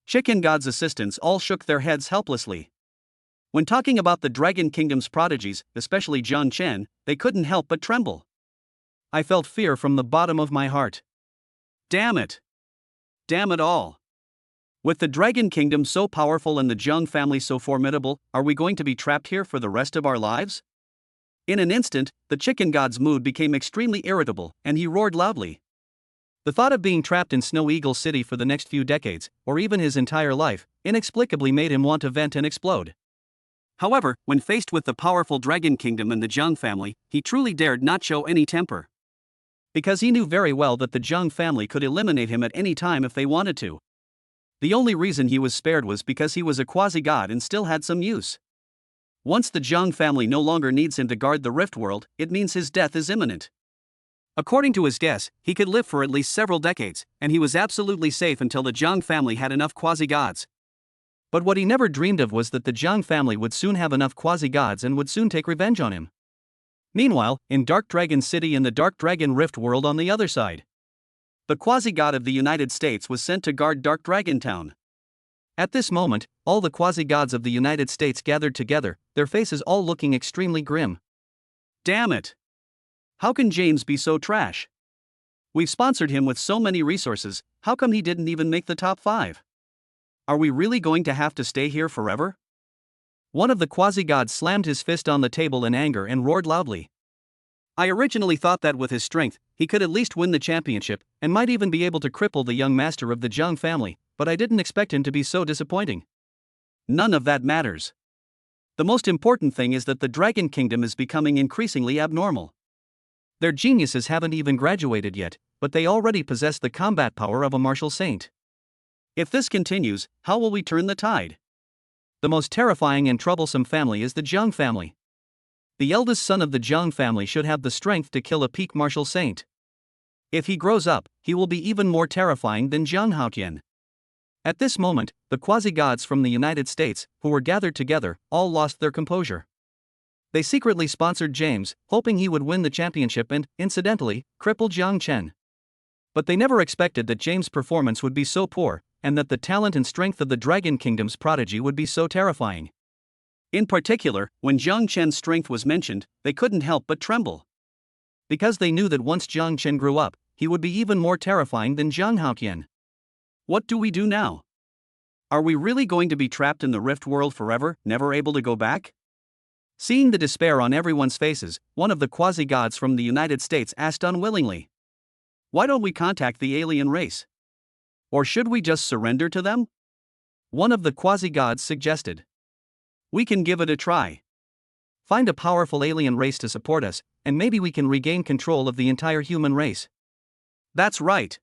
Speaker 1: Chicken God's assistants all shook their heads helplessly. When talking about the Dragon Kingdom's prodigies, especially Jiang Chen, they couldn't help but tremble.
Speaker 2: I felt fear from the bottom of my heart.
Speaker 1: Damn it! Damn it all! With the Dragon Kingdom so powerful and the Jiang family so formidable, are we going to be trapped here for the rest of our lives? In an instant, the Chicken God's mood became extremely irritable, and he roared loudly.
Speaker 2: The thought of being trapped in Snow Eagle City for the next few decades, or even his entire life, inexplicably made him want to vent and explode.
Speaker 1: However, when faced with the powerful Dragon Kingdom and the Jiang family, he truly dared not show any temper.
Speaker 2: Because he knew very well that the Jiang family could eliminate him at any time if they wanted to.
Speaker 1: The only reason he was spared was because he was a quasi-god and still had some use. Once the Jiang family no longer needs him to guard the Rift World, it means his death is imminent. According to his guess, he could live for at least several decades, and he was absolutely safe until the Jiang family had enough quasi-gods.
Speaker 2: But what he never dreamed of was that the Jiang family would soon have enough quasi-gods and would soon take revenge on him. Meanwhile, in Dark Dragon City and the Dark Dragon Rift World on the other side,
Speaker 1: the quasi-god of the United States was sent to guard Dark Dragon Town.
Speaker 2: At this moment, all the quasi-gods of the United States gathered together, their faces all looking extremely grim.
Speaker 1: Damn it! How can James be so trash? We've sponsored him with so many resources, how come he didn't even make the top 5? Are we really going to have to stay here forever?
Speaker 2: One of the quasi-gods slammed his fist on the table in anger and roared loudly.
Speaker 1: I originally thought that with his strength, he could at least win the championship, and might even be able to cripple the young master of the Jiang family, but I didn't expect him to be so disappointing.
Speaker 2: None of that matters. The most important thing is that the Dragon Kingdom is becoming increasingly abnormal. Their geniuses haven't even graduated yet, but they already possess the combat power of a martial saint.
Speaker 1: If this continues, how will we turn the tide?
Speaker 2: The most terrifying and troublesome family is the Jiang family. The eldest son of the Jiang family should have the strength to kill a peak martial saint. If he grows up, he will be even more terrifying than Jiang Haotian. At this moment, the quasi-gods from the United States, who were gathered together, all lost their composure. They secretly sponsored James, hoping he would win the championship and, incidentally, cripple Jiang Chen. But they never expected that James' performance would be so poor, and that the talent and strength of the Dragon Kingdom's prodigy would be so terrifying.
Speaker 1: In particular, when Jiang Chen's strength was mentioned, they couldn't help but tremble.
Speaker 2: Because they knew that once Jiang Chen grew up, he would be even more terrifying than Jiang Haotian.
Speaker 1: What do we do now? Are we really going to be trapped in the Rift World forever, never able to go back?
Speaker 2: Seeing the despair on everyone's faces, one of the quasi-gods from the United States asked unwillingly,
Speaker 1: "Why don't we contact the alien race? Or should we just surrender to them?"
Speaker 2: One of the quasi-gods suggested.
Speaker 1: "We can give it a try.
Speaker 2: Find a powerful alien race to support us, and maybe we can regain control of the entire human race."
Speaker 1: That's right.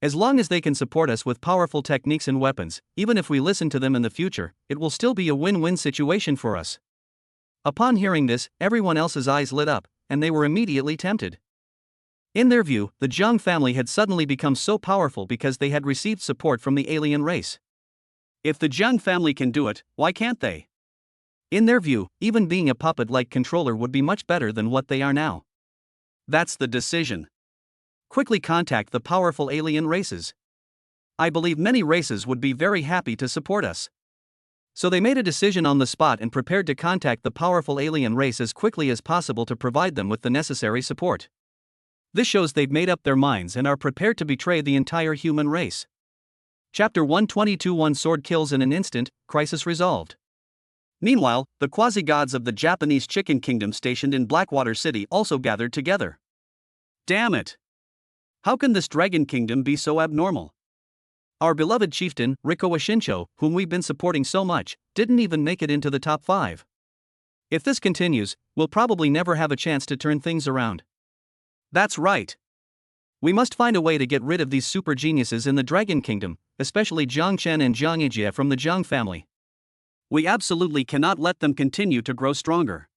Speaker 2: As long as they can support us with powerful techniques and weapons, even if we listen to them in the future, it will still be a win-win situation for us. Upon hearing this, everyone else's eyes lit up, and they were immediately tempted. In their view, the Jiang family had suddenly become so powerful because they had received support from the alien race.
Speaker 1: If the Jiang family can do it, why can't they?
Speaker 2: In their view, even being a puppet-like controller would be much better than what they are now.
Speaker 1: That's the decision. Quickly contact the powerful alien races. I believe many races would be very happy to support us.
Speaker 2: So they made a decision on the spot and prepared to contact the powerful alien race as quickly as possible to provide them with the necessary support.
Speaker 1: This shows they've made up their minds and are prepared to betray the entire human race.
Speaker 2: Chapter 122. One sword kills in an instant, crisis resolved.
Speaker 1: Meanwhile, the quasi-gods of the Japanese Chicken Kingdom stationed in Blackwater City also gathered together. Damn it! How can this Dragon Kingdom be so abnormal?
Speaker 2: Our beloved chieftain, Rikoa Shincho, whom we've been supporting so much, didn't even make it into the top 5. If this continues, we'll probably never have a chance to turn things around.
Speaker 1: That's right.
Speaker 2: We must find a way to get rid of these super geniuses in the Dragon Kingdom, especially Jiang Chen and Jiang Yijie from the Jiang family.
Speaker 1: We absolutely cannot let them continue to grow stronger.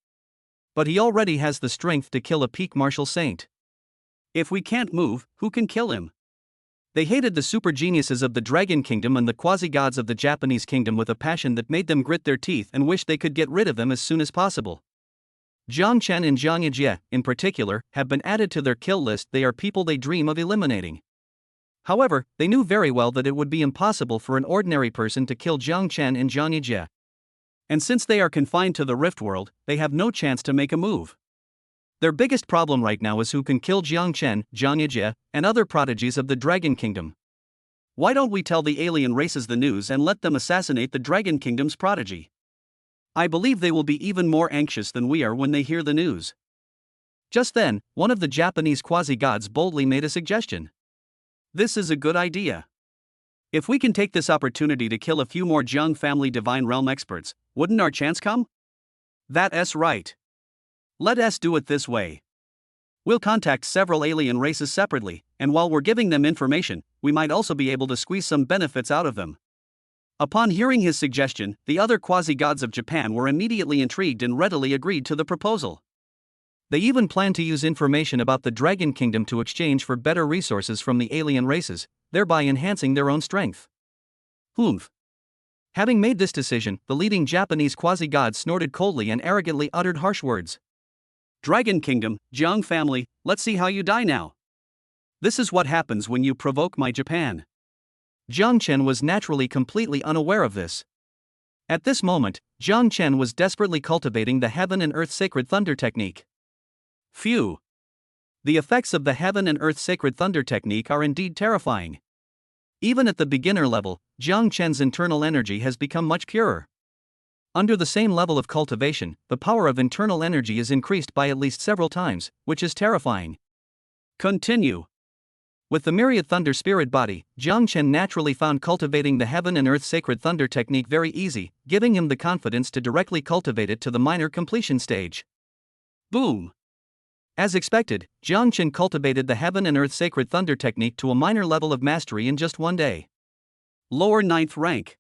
Speaker 2: But he already has the strength to kill a peak martial saint.
Speaker 1: If we can't move, who can kill him?
Speaker 2: They hated the super geniuses of the Dragon Kingdom and the quasi-gods of the Japanese kingdom with a passion that made them grit their teeth and wish they could get rid of them as soon as possible. Jiang Chen and Jiang Yijie, in particular, have been added to their kill list. They are people they dream of eliminating. However, they knew very well that it would be impossible for an ordinary person to kill Jiang Chen and Jiang Yijie.
Speaker 1: And since they are confined to the Rift World, they have no chance to make a move.
Speaker 2: Their biggest problem right now is who can kill Jiang Chen, Jiang Yijie, and other prodigies of the Dragon Kingdom.
Speaker 1: Why don't we tell the alien races the news and let them assassinate the Dragon Kingdom's prodigy? I believe they will be even more anxious than we are when they hear the news.
Speaker 2: Just then, one of the Japanese quasi-gods boldly made a suggestion.
Speaker 1: This is a good idea. If we can take this opportunity to kill a few more Jiang family Divine Realm experts, wouldn't our chance come? That's right. Let us do it this way. We'll contact several alien races separately, and while we're giving them information, we might also be able to squeeze some benefits out of them. Upon hearing his suggestion, the other quasi-gods of Japan were immediately intrigued and readily agreed to the proposal.
Speaker 2: They even planned to use information about the Dragon Kingdom to exchange for better resources from the alien races, thereby enhancing their own strength.
Speaker 1: Humph.
Speaker 2: Having made this decision, the leading Japanese quasi-god snorted coldly and arrogantly uttered harsh words.
Speaker 1: Dragon Kingdom, Jiang family, let's see how you die now. This is what happens when you provoke my Japan.
Speaker 2: Jiang Chen was naturally completely unaware of this. At this moment, Jiang Chen was desperately cultivating the Heaven and Earth Sacred Thunder technique.
Speaker 1: Phew. The effects of the Heaven and Earth Sacred Thunder technique are indeed terrifying.
Speaker 2: Even at the beginner level, Jiang Chen's internal energy has become much purer. Under the same level of cultivation, the power of internal energy is increased by at least several times, which is terrifying.
Speaker 1: Continue.
Speaker 2: With the Myriad Thunder Spirit Body, Jiang Chen naturally found cultivating the Heaven and Earth Sacred Thunder technique very easy, giving him the confidence to directly cultivate it to the minor completion stage.
Speaker 1: Boom.
Speaker 2: As expected, Jiang Chen cultivated the Heaven and Earth Sacred Thunder technique to a minor level of mastery in just one day.
Speaker 1: Lower 9th rank.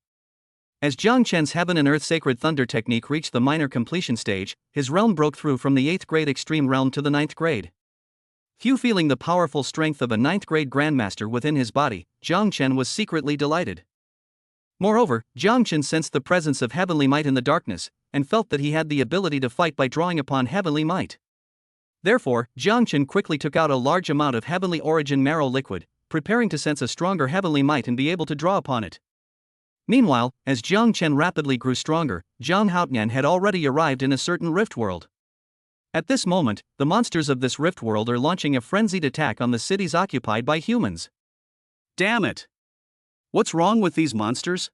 Speaker 2: As Jiang Chen's Heaven and Earth Sacred Thunder technique reached the minor completion stage, his realm broke through from the 8th grade extreme realm to the 9th grade. Feeling the powerful strength of a 9th grade grandmaster within his body, Jiang Chen was secretly delighted. Moreover, Jiang Chen sensed the presence of heavenly might in the darkness, and felt that he had the ability to fight by drawing upon heavenly might. Therefore, Jiang Chen quickly took out a large amount of heavenly origin marrow liquid, preparing to sense a stronger heavenly might and be able to draw upon it. Meanwhile, as Jiang Chen rapidly grew stronger, Jiang Haotian had already arrived in a certain rift world. At this moment, the monsters of this rift world are launching a frenzied attack on the cities occupied by humans.
Speaker 1: Damn it! What's wrong with these monsters?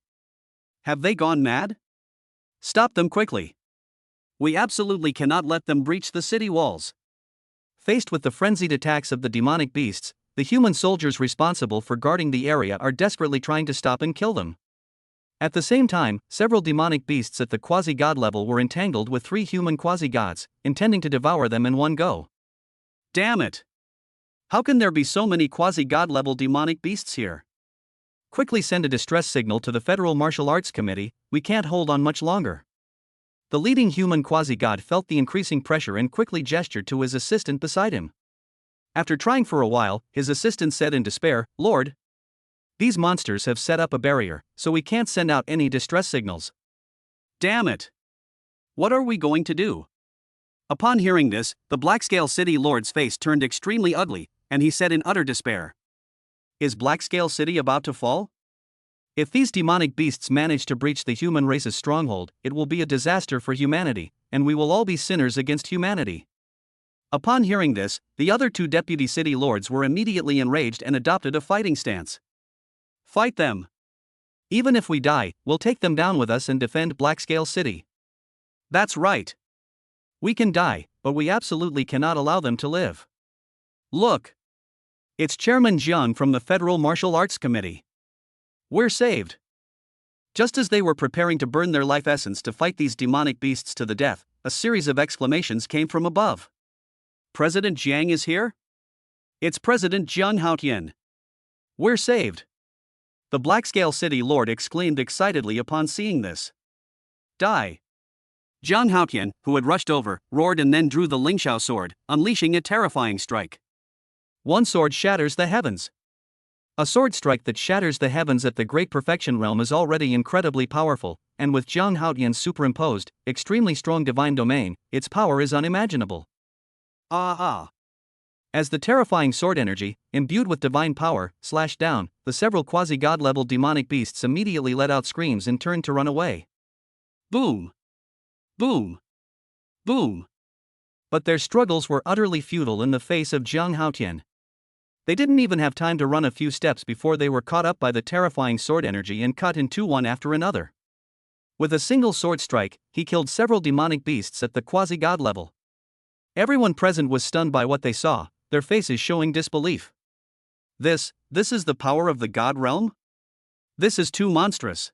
Speaker 1: Have they gone mad? Stop them quickly. We absolutely cannot let them breach the city walls.
Speaker 2: Faced with the frenzied attacks of the demonic beasts, the human soldiers responsible for guarding the area are desperately trying to stop and kill them. At the same time, several demonic beasts at the quasi-god level were entangled with 3 human quasi-gods, intending to devour them in one go.
Speaker 1: Damn it! How can there be so many quasi-god level demonic beasts here?
Speaker 2: Quickly send a distress signal to the Federal Martial Arts Committee, we can't hold on much longer. The leading human quasi-god felt the increasing pressure and quickly gestured to his assistant beside him. After trying for a while, his assistant said in despair, "Lord, These monsters have set up a barrier, so we can't send out any distress signals.
Speaker 1: Damn it! What are we going to do? Upon hearing this, the Blackscale City Lord's face turned extremely ugly, and he said in utter despair, "Is Blackscale City about to fall? If these demonic beasts manage to breach the human race's stronghold, it will be a disaster for humanity, and we will all be sinners against humanity." Upon hearing this, the other two deputy city lords were immediately enraged and adopted a fighting stance. "Fight them! Even if we die, we'll take them down with us and defend Blackscale City." "That's right. We can die, but we absolutely cannot allow them to live. Look! It's Chairman Jiang from the Federal Martial Arts Committee. We're saved." Just as they were preparing to burn their life essence to fight these demonic beasts to the death, a series of exclamations came from above. "President Jiang is here? It's President Jiang Haotian. We're saved!" The Blackscale City Lord exclaimed excitedly upon seeing this. "Die!" Jiang Haotian, who had rushed over, roared and then drew the Lingxiao sword, unleashing a terrifying strike.
Speaker 2: One sword shatters the heavens. A sword strike that shatters the heavens at the Great Perfection Realm is already incredibly powerful, and with Jiang Haotian's superimposed, extremely strong divine domain, its power is unimaginable. As the terrifying sword energy, imbued with divine power, slashed down, the several quasi-god level demonic beasts immediately let out screams and turned to run away.
Speaker 1: Boom! Boom! Boom!
Speaker 2: But their struggles were utterly futile in the face of Jiang Haotian. They didn't even have time to run a few steps before they were caught up by the terrifying sword energy and cut in two one after another. With a single sword strike, he killed several demonic beasts at the quasi-god level. Everyone present was stunned by what they saw, their faces showing disbelief. This is the power of the God realm? This is too monstrous.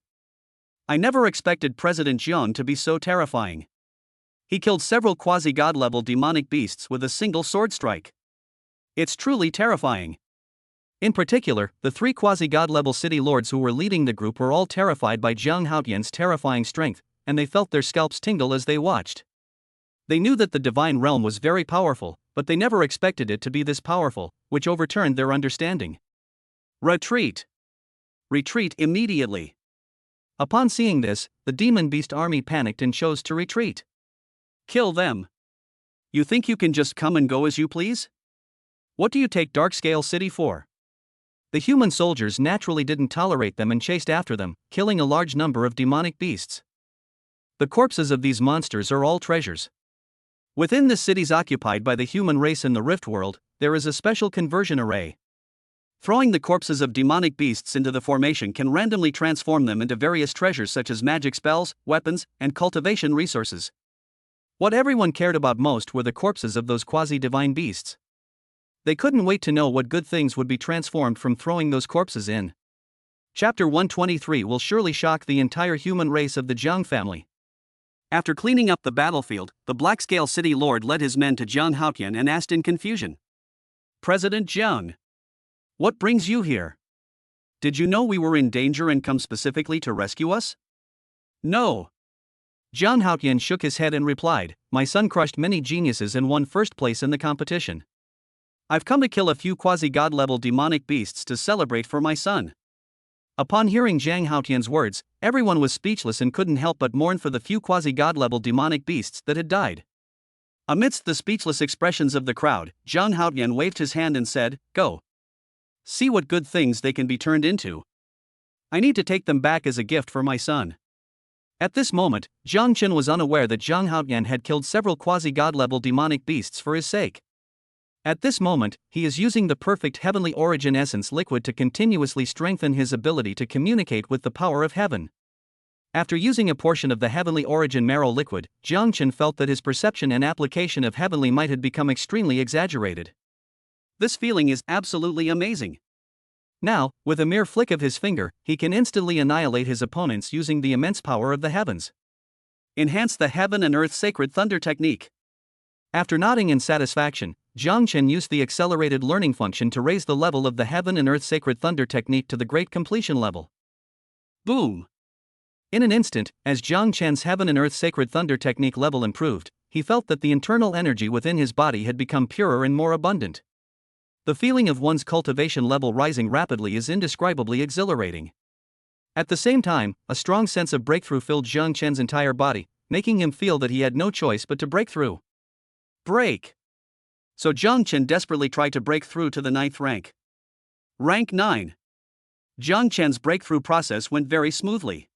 Speaker 2: I never expected President Jiang to be so terrifying. He killed several quasi-god level demonic beasts with a single sword strike. It's truly terrifying. In particular, the three quasi-god level city lords who were leading the group were all terrified by Jiang Haotian's terrifying strength, and they felt their scalps tingle as they watched. They knew that the divine realm was very powerful, but they never expected it to be this powerful, which overturned their understanding. "Retreat! Retreat immediately!" Upon seeing this, the demon beast army panicked and chose to retreat. "Kill them! You think you can just come and go as you please? What do you take Darkscale City for?" The human soldiers naturally didn't tolerate them and chased after them, killing a large number of demonic beasts. The corpses of these monsters are all treasures. Within the cities occupied by the human race in the Rift World, there is a special conversion array. Throwing the corpses of demonic beasts into the formation can randomly transform them into various treasures such as magic spells, weapons, and cultivation resources. What everyone cared about most were the corpses of those quasi-divine beasts. They couldn't wait to know what good things would be transformed from throwing those corpses in. Chapter 123 will surely shock the entire human race of the Jiang family. After cleaning up the battlefield, the Blackscale City Lord led his men to Jiang Haotian and asked in confusion, "President Jiang, what brings you here? Did you know we were in danger and come specifically to rescue us?" "No." Jiang Haotian shook his head and replied, "My son crushed many geniuses and won first place in the competition. I've come to kill a few quasi-god level demonic beasts to celebrate for my son." Upon hearing Jiang Haotian's words, everyone was speechless and couldn't help but mourn for the few quasi-god level demonic beasts that had died. Amidst the speechless expressions of the crowd, Jiang Haotian waved his hand and said, "Go. See what good things they can be turned into. I need to take them back as a gift for my son." At this moment, Jiang Chen was unaware that Jiang Haotian had killed several quasi-god level demonic beasts for his sake. At this moment, he is using the perfect heavenly origin essence liquid to continuously strengthen his ability to communicate with the power of heaven. After using a portion of the heavenly origin marrow liquid, Jiang Chen felt that his perception and application of heavenly might had become extremely exaggerated. This feeling is absolutely amazing. Now, with a mere flick of his finger, he can instantly annihilate his opponents using the immense power of the heavens. Enhance the heaven and earth sacred thunder technique. After nodding in satisfaction, Jiang Chen used the accelerated learning function to raise the level of the heaven and earth sacred thunder technique to the great completion level. Boom! In an instant, as Jiang Chen's heaven and earth sacred thunder technique level improved, he felt that the internal energy within his body had become purer and more abundant. The feeling of one's cultivation level rising rapidly is indescribably exhilarating. At the same time, a strong sense of breakthrough filled Jiang Chen's entire body, making him feel that he had no choice but to break through.
Speaker 1: Break! So Jiang Chen desperately tried to break through to the 9th rank. Rank 9. Jiang Chen's breakthrough process went very smoothly.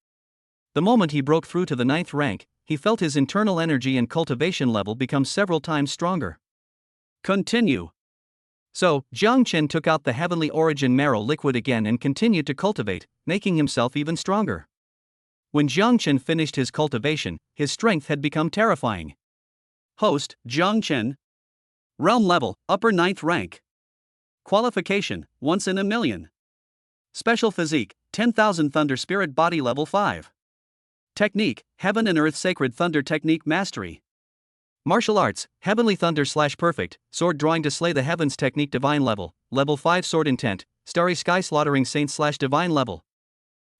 Speaker 2: The moment he broke through to the 9th rank, he felt his internal energy and cultivation level become several times stronger.
Speaker 1: Continue.
Speaker 2: So, Jiang Chen took out the heavenly origin marrow liquid again and continued to cultivate, making himself even stronger. When Jiang Chen finished his cultivation, his strength had become terrifying.
Speaker 1: Host, Jiang Chen. Realm level, upper 9th rank. Qualification, once in a million. Special physique, 10,000 Thunder Spirit Body level 5. Technique, Heaven and Earth Sacred Thunder Technique Mastery.
Speaker 2: Martial arts, Heavenly Thunder / Perfect, Sword Drawing to Slay the Heavens Technique Divine level, level 5 Sword Intent, Starry Sky Slaughtering Saints / Divine level.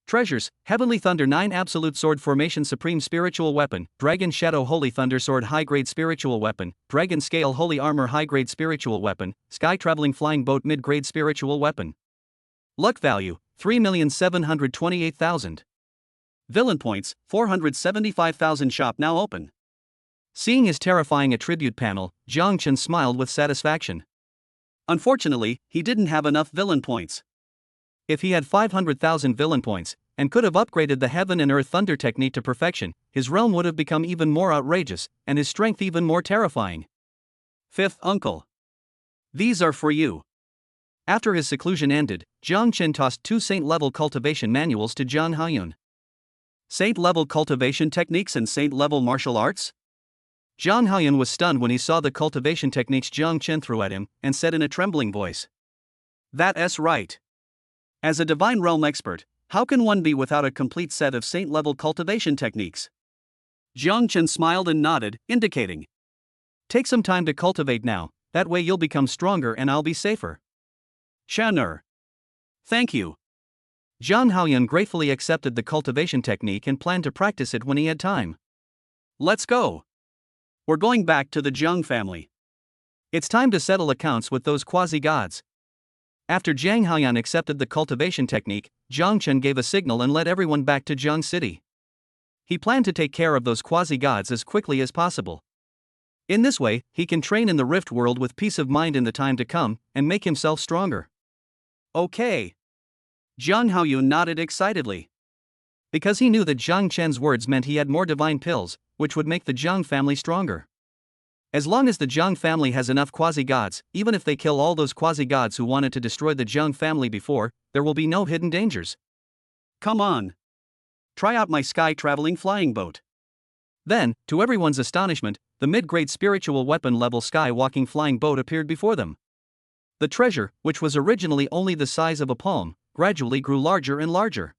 Speaker 2: Treasures, Heavenly Thunder 9 Absolute Sword Formation Supreme Spiritual Weapon, Dragon Shadow Holy Thunder Sword High Grade Spiritual Weapon, Dragon Scale Holy Armor High Grade Spiritual Weapon, Sky Traveling Flying Boat Mid Grade Spiritual Weapon. Luck value, 3,728,000.
Speaker 1: Villain points, 475,000. Shop now open.
Speaker 2: Seeing his terrifying attribute panel, Jiang Chen smiled with satisfaction.
Speaker 1: Unfortunately, he didn't have enough villain points.
Speaker 2: If he had 500,000 villain points, and could have upgraded the Heaven and Earth Thunder technique to perfection, his realm would have become even more outrageous, and his strength even more terrifying.
Speaker 1: 5th Uncle. These are for you.
Speaker 2: After his seclusion ended, Jiang Chen tossed 2 Saint-level cultivation manuals to Zhang Haiyun.
Speaker 1: Saint-level cultivation techniques and Saint-level martial arts?
Speaker 2: Zhang Haiyun was stunned when he saw the cultivation techniques Jiang Chen threw at him, and said in a trembling voice,
Speaker 1: "That's right. As a Divine Realm expert, how can one be without a complete set of Saint-level cultivation techniques?" Jiang Chen smiled and nodded, indicating,
Speaker 2: "Take some time to cultivate now, that way you'll become stronger and I'll be safer."
Speaker 1: "Shan'er. Thank you."
Speaker 2: Zhang Haiyun gratefully accepted the cultivation technique and planned to practice it when he had time.
Speaker 1: "Let's go. We're going back to the Jiang family.
Speaker 2: It's time to settle accounts with those quasi-gods." After Zhang Haiyun accepted the cultivation technique, Jiang Chen gave a signal and led everyone back to Jiang City. He planned to take care of those quasi-gods as quickly as possible. In this way, he can train in the Rift world with peace of mind in the time to come, and make himself stronger.
Speaker 1: Okay. Zhang Haiyun nodded excitedly.
Speaker 2: Because he knew that Jiang Chen's words meant he had more divine pills, which would make the Jiang family stronger. As long as the Jiang family has enough quasi-gods, even if they kill all those quasi-gods who wanted to destroy the Jiang family before, there will be no hidden dangers.
Speaker 1: Come on. Try out my sky-traveling flying boat.
Speaker 2: Then, to everyone's astonishment, the mid-grade spiritual weapon level sky-walking flying boat appeared before them. The treasure, which was originally only the size of a palm, gradually grew larger and larger.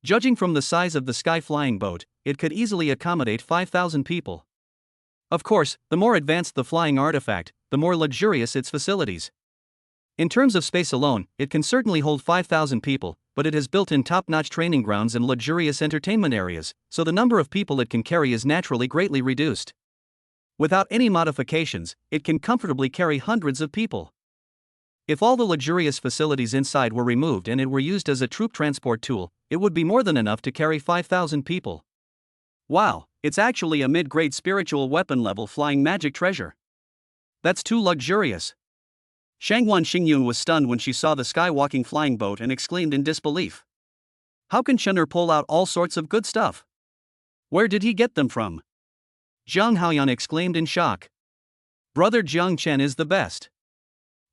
Speaker 2: Judging from the size of the sky-flying boat, it could easily accommodate 5,000 people. Of course, the more advanced the flying artifact, the more luxurious its facilities. In terms of space alone, it can certainly hold 5,000 people, but it has built-in top-notch training grounds and luxurious entertainment areas, so the number of people it can carry is naturally greatly reduced. Without any modifications, it can comfortably carry hundreds of people. If all the luxurious facilities inside were removed and it were used as a troop transport tool, it would be more than enough to carry 5,000 people.
Speaker 1: Wow, it's actually a mid-grade spiritual weapon level flying magic treasure. That's too luxurious. Shangwan Xingyun was stunned when she saw the skywalking flying boat and exclaimed in disbelief. How can Shen'er pull out all sorts of good stuff? Where did he get them from?
Speaker 2: Zhang Haiyun exclaimed in shock.
Speaker 1: Brother Jiang Chen is the best.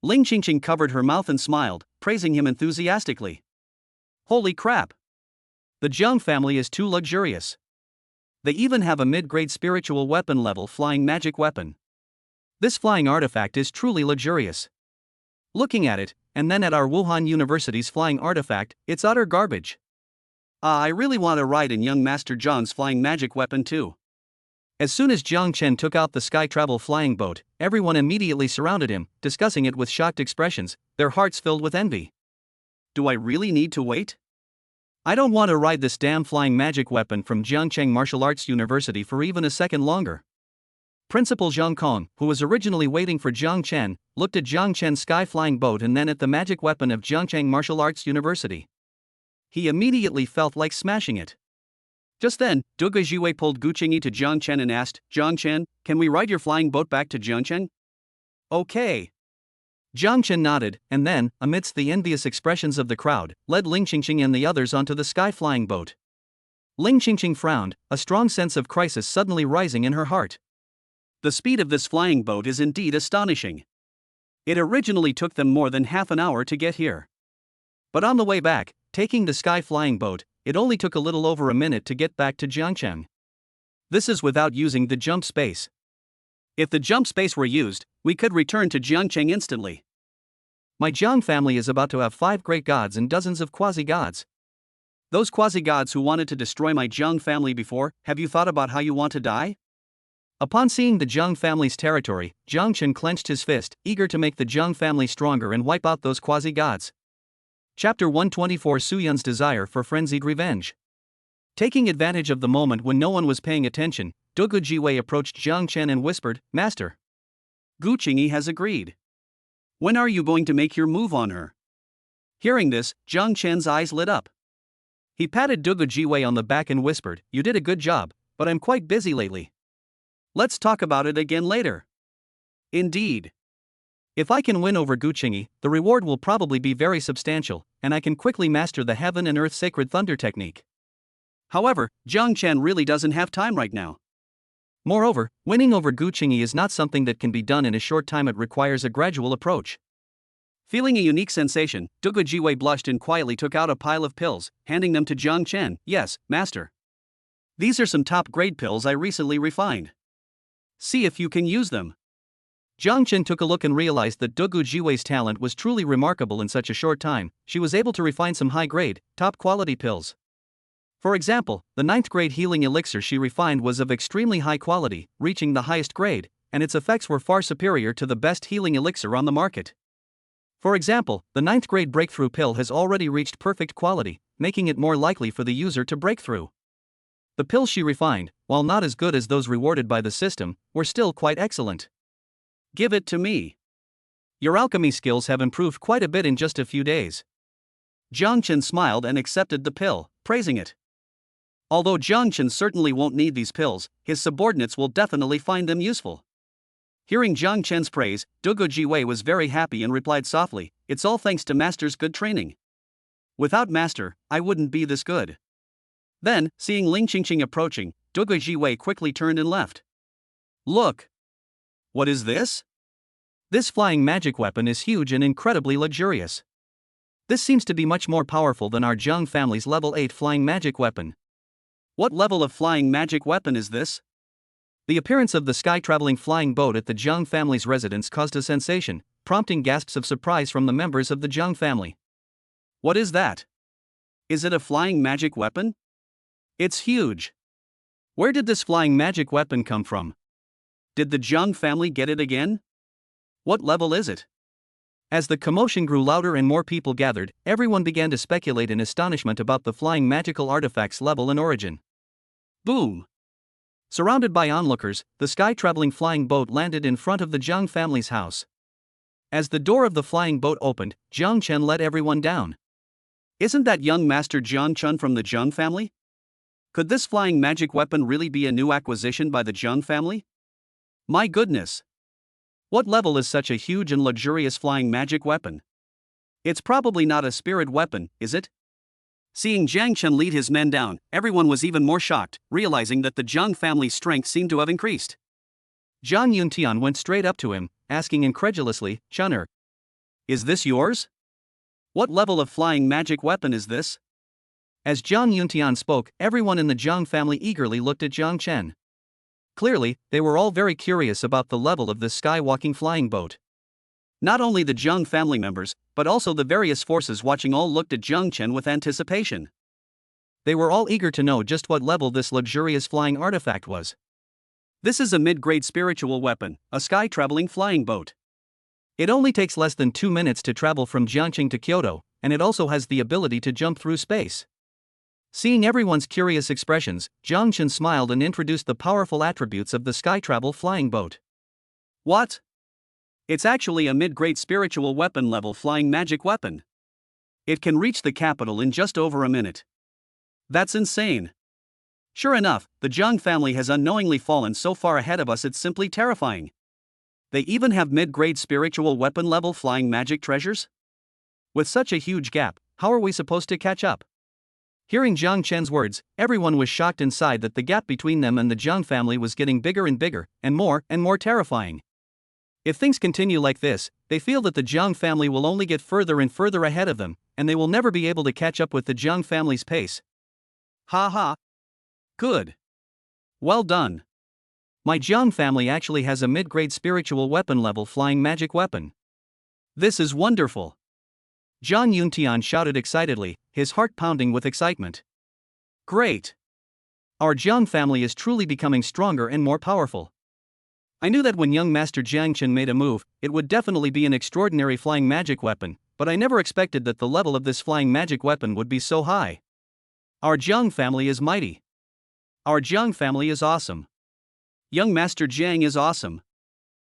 Speaker 1: Ling Qingqing covered her mouth and smiled, praising him enthusiastically. Holy crap! The Jiang family is too luxurious. They even have a mid-grade spiritual weapon level flying magic weapon. This flying artifact is truly luxurious. Looking at it, and then at our Wuhan University's flying artifact, it's utter garbage. I really want to ride in young Master Zhang's flying magic weapon too.
Speaker 2: As soon as Jiang Chen took out the sky travel flying boat, everyone immediately surrounded him, discussing it with shocked expressions, their hearts filled with envy.
Speaker 1: Do I really need to wait?
Speaker 2: I don't want to ride this damn flying magic weapon from Jiangcheng Martial Arts University for even a second longer. Principal Zhang Kong, who was originally waiting for Jiang Chen, looked at Jiang Chen's sky-flying boat and then at the magic weapon of Jiangcheng Martial Arts University. He immediately felt like smashing it. Just then, Duge Jiwei pulled Gu Qingyi to Jiang Chen and asked, "Jiang Chen, can we ride your flying boat back to Jiangcheng?" "Okay." Jiang Chen nodded, and then, amidst the envious expressions of the crowd, led Ling Qingqing and the others onto the sky-flying boat. Ling Qingqing frowned, a strong sense of crisis suddenly rising in her heart.
Speaker 1: The speed of this flying boat is indeed astonishing. It originally took them more than half an hour to get here.
Speaker 2: But on the way back, taking the sky-flying boat, it only took a little over a minute to get back to Jiangcheng. This is without using the jump space.
Speaker 1: If the jump space were used, we could return to Jiangcheng instantly.
Speaker 2: My Jiang family is about to have 5 great gods and dozens of quasi-gods.
Speaker 1: Those quasi-gods who wanted to destroy my Jiang family before, have you thought about how you want to die?
Speaker 2: Upon seeing the Jiang family's territory, Jiang Chen clenched his fist, eager to make the Jiang family stronger and wipe out those quasi-gods. Chapter 124: Su Yun's desire for frenzied revenge. Taking advantage of the moment when no one was paying attention, Duge Jiwei approached Jiang Chen and whispered, "Master,
Speaker 1: Gu Qingyi has agreed. When are you going to make your move on her?" Hearing this, Jiang Chen's eyes lit up. He patted Duge Jiwei on the back and whispered, "You did a good job, but I'm quite busy lately. Let's talk about it again later." Indeed.
Speaker 2: If I can win over Gu Qingyi, the reward will probably be very substantial, and I can quickly master the heaven and earth sacred thunder technique.
Speaker 1: However, Jiang Chen really doesn't have time right now.
Speaker 2: Moreover, winning over Gu Qingyi is not something that can be done in a short time. It requires a gradual approach.
Speaker 1: Feeling a unique sensation, Duge Jiwei blushed and quietly took out a pile of pills, handing them to Jiang Chen. "Yes, master. These are some top-grade pills I recently refined. See if you can use them."
Speaker 2: Jiang Chen took a look and realized that Duge Jiwei's talent was truly remarkable. In such a short time, she was able to refine some high-grade, top-quality pills. For example, the 9th grade healing elixir she refined was of extremely high quality, reaching the highest grade, and its effects were far superior to the best healing elixir on the market. For example, the 9th grade breakthrough pill has already reached perfect quality, making it more likely for the user to break through. The pills she refined, while not as good as those rewarded by the system, were still quite excellent.
Speaker 1: "Give it to me.
Speaker 2: Your alchemy skills have improved quite a bit in just a few days."
Speaker 1: Jiang Chen smiled and accepted the pill, praising it. Although Jiang Chen certainly won't need these pills, his subordinates will definitely find them useful. Hearing Jiang Chen's praise, Duge Jiwei was very happy and replied softly, "It's all thanks to Master's good training. Without Master, I wouldn't be this good." Then, seeing Ling Qingqing approaching, Duge Jiwei quickly turned and left. "Look! What is this?"
Speaker 2: This flying magic weapon is huge and incredibly luxurious. This seems to be much more powerful than our Jiang family's level 8 flying magic weapon.
Speaker 1: What level of flying magic weapon is this?
Speaker 2: The appearance of the sky-traveling flying boat at the Jiang family's residence caused a sensation, prompting gasps of surprise from the members of the Jiang family.
Speaker 1: What is that? Is it a flying magic weapon? It's huge. Where did this flying magic weapon come from? Did the Jiang family get it again? What level is it?
Speaker 2: As the commotion grew louder and more people gathered, everyone began to speculate in astonishment about the flying magical artifact's level and origin.
Speaker 1: Boom!
Speaker 2: Surrounded by onlookers, the sky-traveling flying boat landed in front of the Jiang family's house. As the door of the flying boat opened, Jiang Chen let everyone down.
Speaker 1: Isn't that young Master Jiang Chen from the Jiang family? Could this flying magic weapon really be a new acquisition by the Jiang family? My goodness! What level is such a huge and luxurious flying magic weapon? It's probably not a spirit weapon, is it? Seeing Jiang Chen lead his men down, everyone was even more shocked, realizing that the Jiang family's strength seemed to have increased.
Speaker 2: Zhang Yuntian went straight up to him, asking incredulously, "Chun'er,
Speaker 1: is this yours? What level of flying magic weapon is this?"
Speaker 2: As Zhang Yuntian spoke, everyone in the Jiang family eagerly looked at Jiang Chen. Clearly, they were all very curious about the level of this sky-walking flying boat.
Speaker 1: Not only the Jiang family members, but also the various forces watching all looked at Jiang Chen with anticipation.
Speaker 2: They were all eager to know just what level this luxurious flying artifact was.
Speaker 1: This is a mid-grade spiritual weapon, a sky-traveling flying boat.
Speaker 2: It only takes less than 2 minutes to travel from Jiangcheng to Kyoto, and it also has the ability to jump through space. Seeing everyone's curious expressions, Jiangchen smiled and introduced the powerful attributes of the sky travel flying boat.
Speaker 1: What? It's actually a mid-grade spiritual weapon level flying magic weapon. It can reach the capital in just over a minute. That's insane. Sure enough, the Jiang family has unknowingly fallen so far ahead of us it's simply terrifying. They even have mid-grade spiritual weapon level flying magic treasures? With such a huge gap, how are we supposed to catch up? Hearing Jiang Chen's words, everyone was shocked inside that the gap between them and the Jiang family was getting bigger and bigger, and more terrifying. If things continue like this, they feel that the Jiang family will only get further and further ahead of them, and they will never be able to catch up with the Jiang family's pace. Ha ha. Good. Well done. My Jiang family actually has a mid-grade spiritual weapon level flying magic weapon. This is wonderful. Zhang Yuntian shouted excitedly, his heart pounding with excitement. Great. Our Jiang family is truly becoming stronger and more powerful. I knew that when young Master Jiangchen made a move, it would definitely be an extraordinary flying magic weapon, but I never expected that the level of this flying magic weapon would be so high. Our Jiang family is mighty. Our Jiang family is awesome. Young Master Jiang is awesome.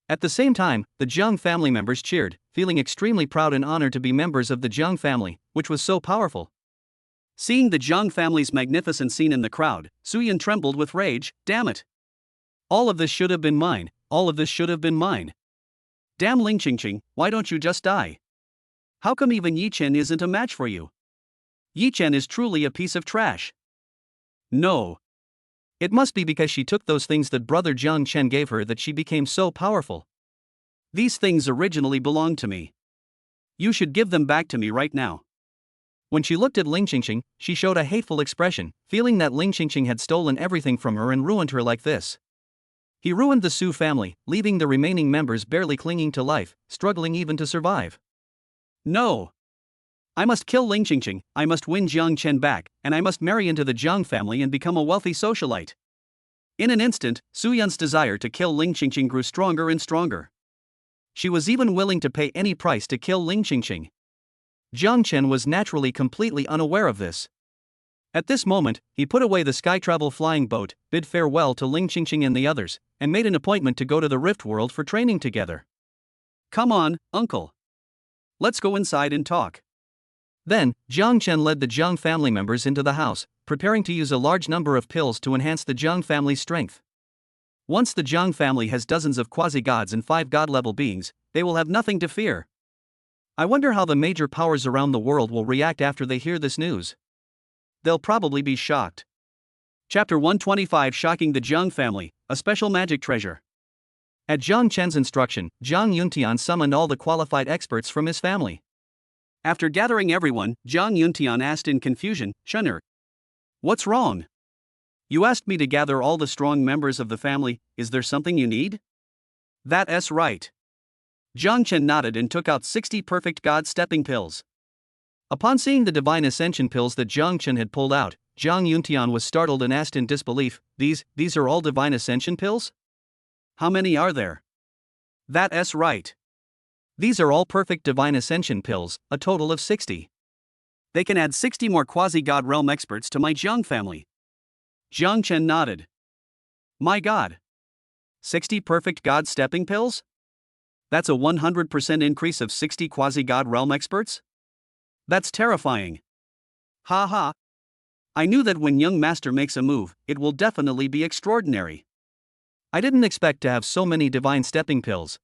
Speaker 1: At the same time, the Jiang family members cheered, feeling extremely proud and honored to be members of the Jiang family, which was so powerful. Seeing the Jiang family's magnificent scene in the crowd, Suyan trembled with rage. Damn it. All of this should have been mine, all of this should have been mine. Damn Ling Qingqing, why don't you just die? How come even Yi Chen isn't a match for you? Yi Chen is truly a piece of trash. No. It must be because she took those things that brother Jiang Chen gave her that she became so powerful. These things originally belonged to me. You should give them back to me right now. When she looked at Ling Qingqing, she showed a hateful expression, feeling that Ling Qingqing had stolen everything from her and ruined her like this. He ruined the Su family, leaving the remaining members barely clinging to life, struggling even to survive. No. I must kill Ling Qingqing, I must win Jiang Chen back, and I must marry into the Jiang family and become a wealthy socialite. In an instant, Su Yun's desire to kill Ling Qingqing grew stronger and stronger. She was even willing to pay any price to kill Ling Qingqing. Jiang Chen was naturally completely unaware of this. At this moment, he put away the sky travel flying boat, bid farewell to Ling Qingqing and the others, and made an appointment to go to the Rift World for training together. Come on, uncle. Let's go inside and talk. Then, Jiang Chen led the Jiang family members into the house, preparing to use a large number of pills to enhance the Jiang family's strength. Once the Jiang family has dozens of quasi-gods and 5 god-level beings, they will have nothing to fear. I wonder how the major powers around the world will react after they hear this news. They'll probably be shocked. Chapter 125 Shocking the Jiang Family, a Special Magic Treasure. At Jiang Chen's instruction, Zhang Yuntian summoned all the qualified experts from his family. After gathering everyone, Zhang Yuntian asked in confusion, Shuner, what's wrong? You asked me to gather all the strong members of the family, is there something you need? That's right. Jiang Chen nodded and took out 60 perfect god stepping pills. Upon seeing the divine ascension pills that Jiang Chen had pulled out, Zhang Yuntian was startled and asked in disbelief, These are all divine ascension pills? How many are there? That's right. These are all perfect divine ascension pills, a total of 60. They can add 60 more quasi-god realm experts to my Jiang family. Jiang Chen nodded. My god. 60 perfect god stepping pills? That's a 100% increase of 60 quasi-god realm experts? That's terrifying. Ha ha. I knew that when young master makes a move, it will definitely be extraordinary. I didn't expect to have so many divine stepping pills.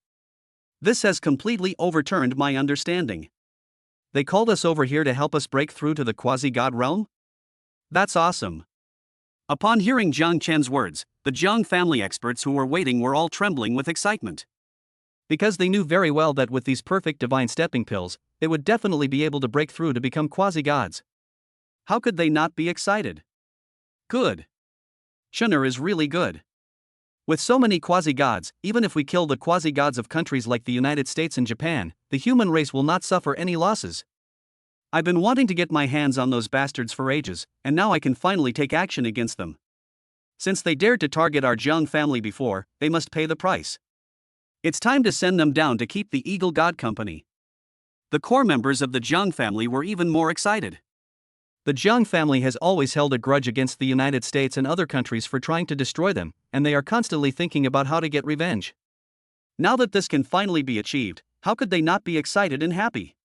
Speaker 1: This has completely overturned my understanding. They called us over here to help us break through to the quasi-god realm? That's awesome. Upon hearing Jiang Chen's words, the Jiang family experts who were waiting were all trembling with excitement. Because they knew very well that with these perfect divine stepping pills, they would definitely be able to break through to become quasi-gods. How could they not be excited? Good. Shuner is really good. With so many quasi-gods, even if we kill the quasi-gods of countries like the United States and Japan, the human race will not suffer any losses. I've been wanting to get my hands on those bastards for ages, and now I can finally take action against them. Since they dared to target our Jiang family before, they must pay the price. It's time to send them down to keep the Eagle God Company. The core members of the Jiang family were even more excited.
Speaker 2: The Jiang family has always held a grudge against the United States and other countries for trying to destroy them, and they are constantly thinking about how to get revenge.
Speaker 1: Now that this can finally be achieved, how could they not be excited and happy?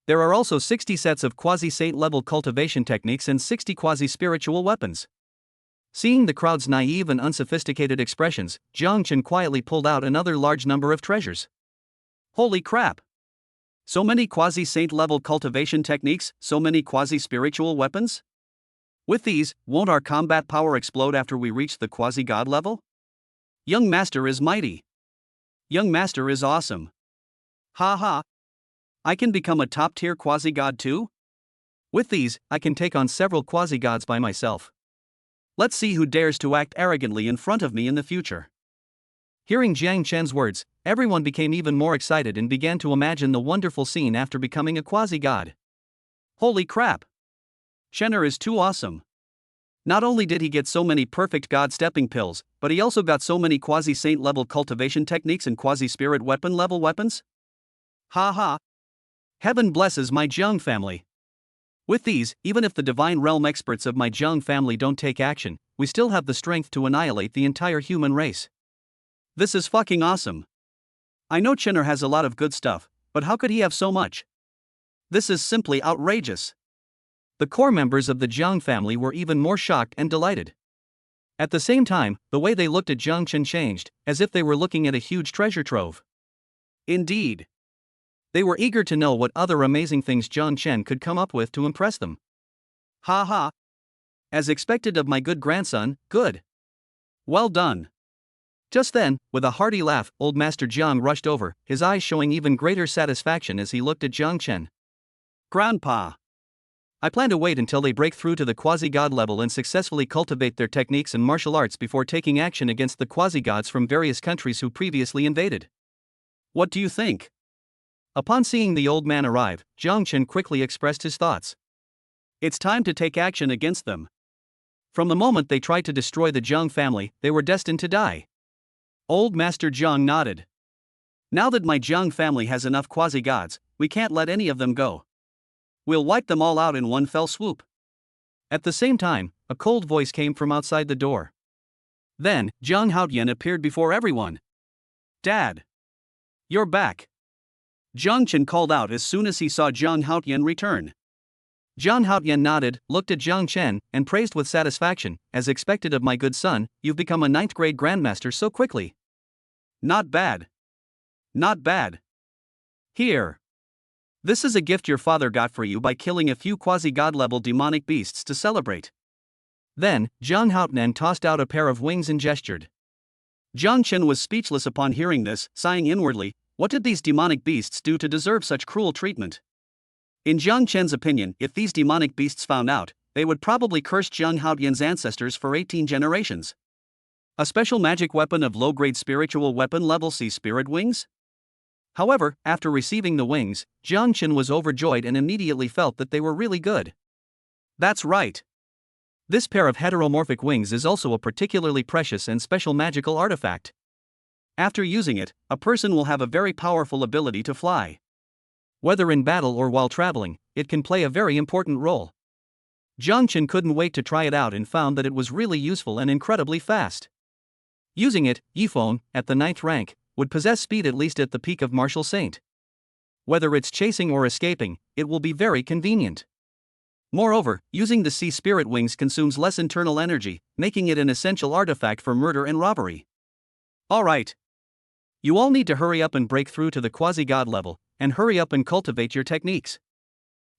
Speaker 2: There are also 60 sets of quasi-saint level cultivation techniques and 60 quasi-spiritual weapons. Seeing the crowd's naive and unsophisticated expressions, Jiang Chen quietly pulled out another large number of treasures.
Speaker 1: Holy crap! So many quasi-saint level cultivation techniques, so many quasi-spiritual weapons? With these, won't our combat power explode after we reach the quasi-god level? Young Master is mighty. Young Master is awesome. Ha ha! I can become a top-tier quasi-god too?
Speaker 2: With these, I can take on several quasi-gods by myself.
Speaker 1: Let's see who dares to act arrogantly in front of me in the future.
Speaker 2: Hearing Jiang Chen's words, everyone became even more excited and began to imagine the wonderful scene after becoming a quasi-god.
Speaker 1: Holy crap! Chener is too awesome. Not only did he get so many perfect god stepping pills, but he also got so many quasi-saint level cultivation techniques and quasi-spirit weapon level weapons? Ha ha!
Speaker 2: Heaven blesses my Jiang family. With these, even if the divine realm experts of my Jiang family don't take action, we still have the strength to annihilate the entire human race.
Speaker 1: This is fucking awesome. I know Chener has a lot of good stuff, but how could he have so much? This is simply outrageous.
Speaker 2: The core members of the Jiang family were even more shocked and delighted. At the same time, the way they looked at Jiang Chen changed, as if they were looking at a huge treasure trove.
Speaker 1: Indeed.
Speaker 2: They were eager to know what other amazing things Jiang Chen could come up with to impress them.
Speaker 1: Ha ha. As expected of my good grandson, good. Well done.
Speaker 2: Just then, with a hearty laugh, old Master Jiang rushed over, his eyes showing even greater satisfaction as he looked at Jiang Chen.
Speaker 1: Grandpa.
Speaker 2: I plan to wait until they break through to the quasi-god level and successfully cultivate their techniques and martial arts before taking action against the quasi-gods from various countries who previously invaded.
Speaker 1: What do you think?
Speaker 2: Upon seeing the old man arrive, Jiang Chen quickly expressed his thoughts.
Speaker 1: It's time to take action against them.
Speaker 2: From the moment they tried to destroy the Jiang family, they were destined to die.
Speaker 1: Old Master Jiang nodded. Now that my Jiang family has enough quasi-gods, we can't let any of them go. We'll wipe them all out in one fell swoop.
Speaker 2: At the same time, a cold voice came from outside the door.
Speaker 1: Then, Jiang Haotian appeared before everyone. Dad! You're back. Jiang Chen called out as soon as he saw Jiang Haotian return.
Speaker 2: Jiang Haotian nodded, looked at Jiang Chen, and praised with satisfaction, as expected of my good son, you've become a 9th grade grandmaster so quickly.
Speaker 1: Not bad. Not bad. Here. This is a gift your father got for you by killing a few quasi-god level demonic beasts to celebrate.
Speaker 2: Then, Jiang Haotian tossed out a pair of wings and gestured.
Speaker 1: Jiang Chen was speechless upon hearing this, sighing inwardly, what did these demonic beasts do to deserve such cruel treatment? In Jiang Chen's opinion, if these demonic beasts found out, they would probably curse Jiang Haotian's ancestors for 18 generations. A special magic weapon of low-grade spiritual weapon level C spirit wings? However, after receiving the wings, Jiang Chen was overjoyed and immediately felt that they were really good. That's right.
Speaker 2: This pair of heteromorphic wings is also a particularly precious and special magical artifact.
Speaker 1: After using it, a person will have a very powerful ability to fly.
Speaker 2: Whether in battle or while traveling, it can play a very important role. Jiang Chen couldn't wait to try it out and found that it was really useful and incredibly fast. Using it, Yifeng, at the 9th rank, would possess speed at least at the peak of Martial Saint. Whether it's chasing or escaping, it will be very convenient. Moreover, using the Sea Spirit Wings consumes less internal energy, making it an essential artifact for murder and robbery. Alright. You all need to hurry up and break through to the quasi-god level, and hurry up and cultivate your techniques.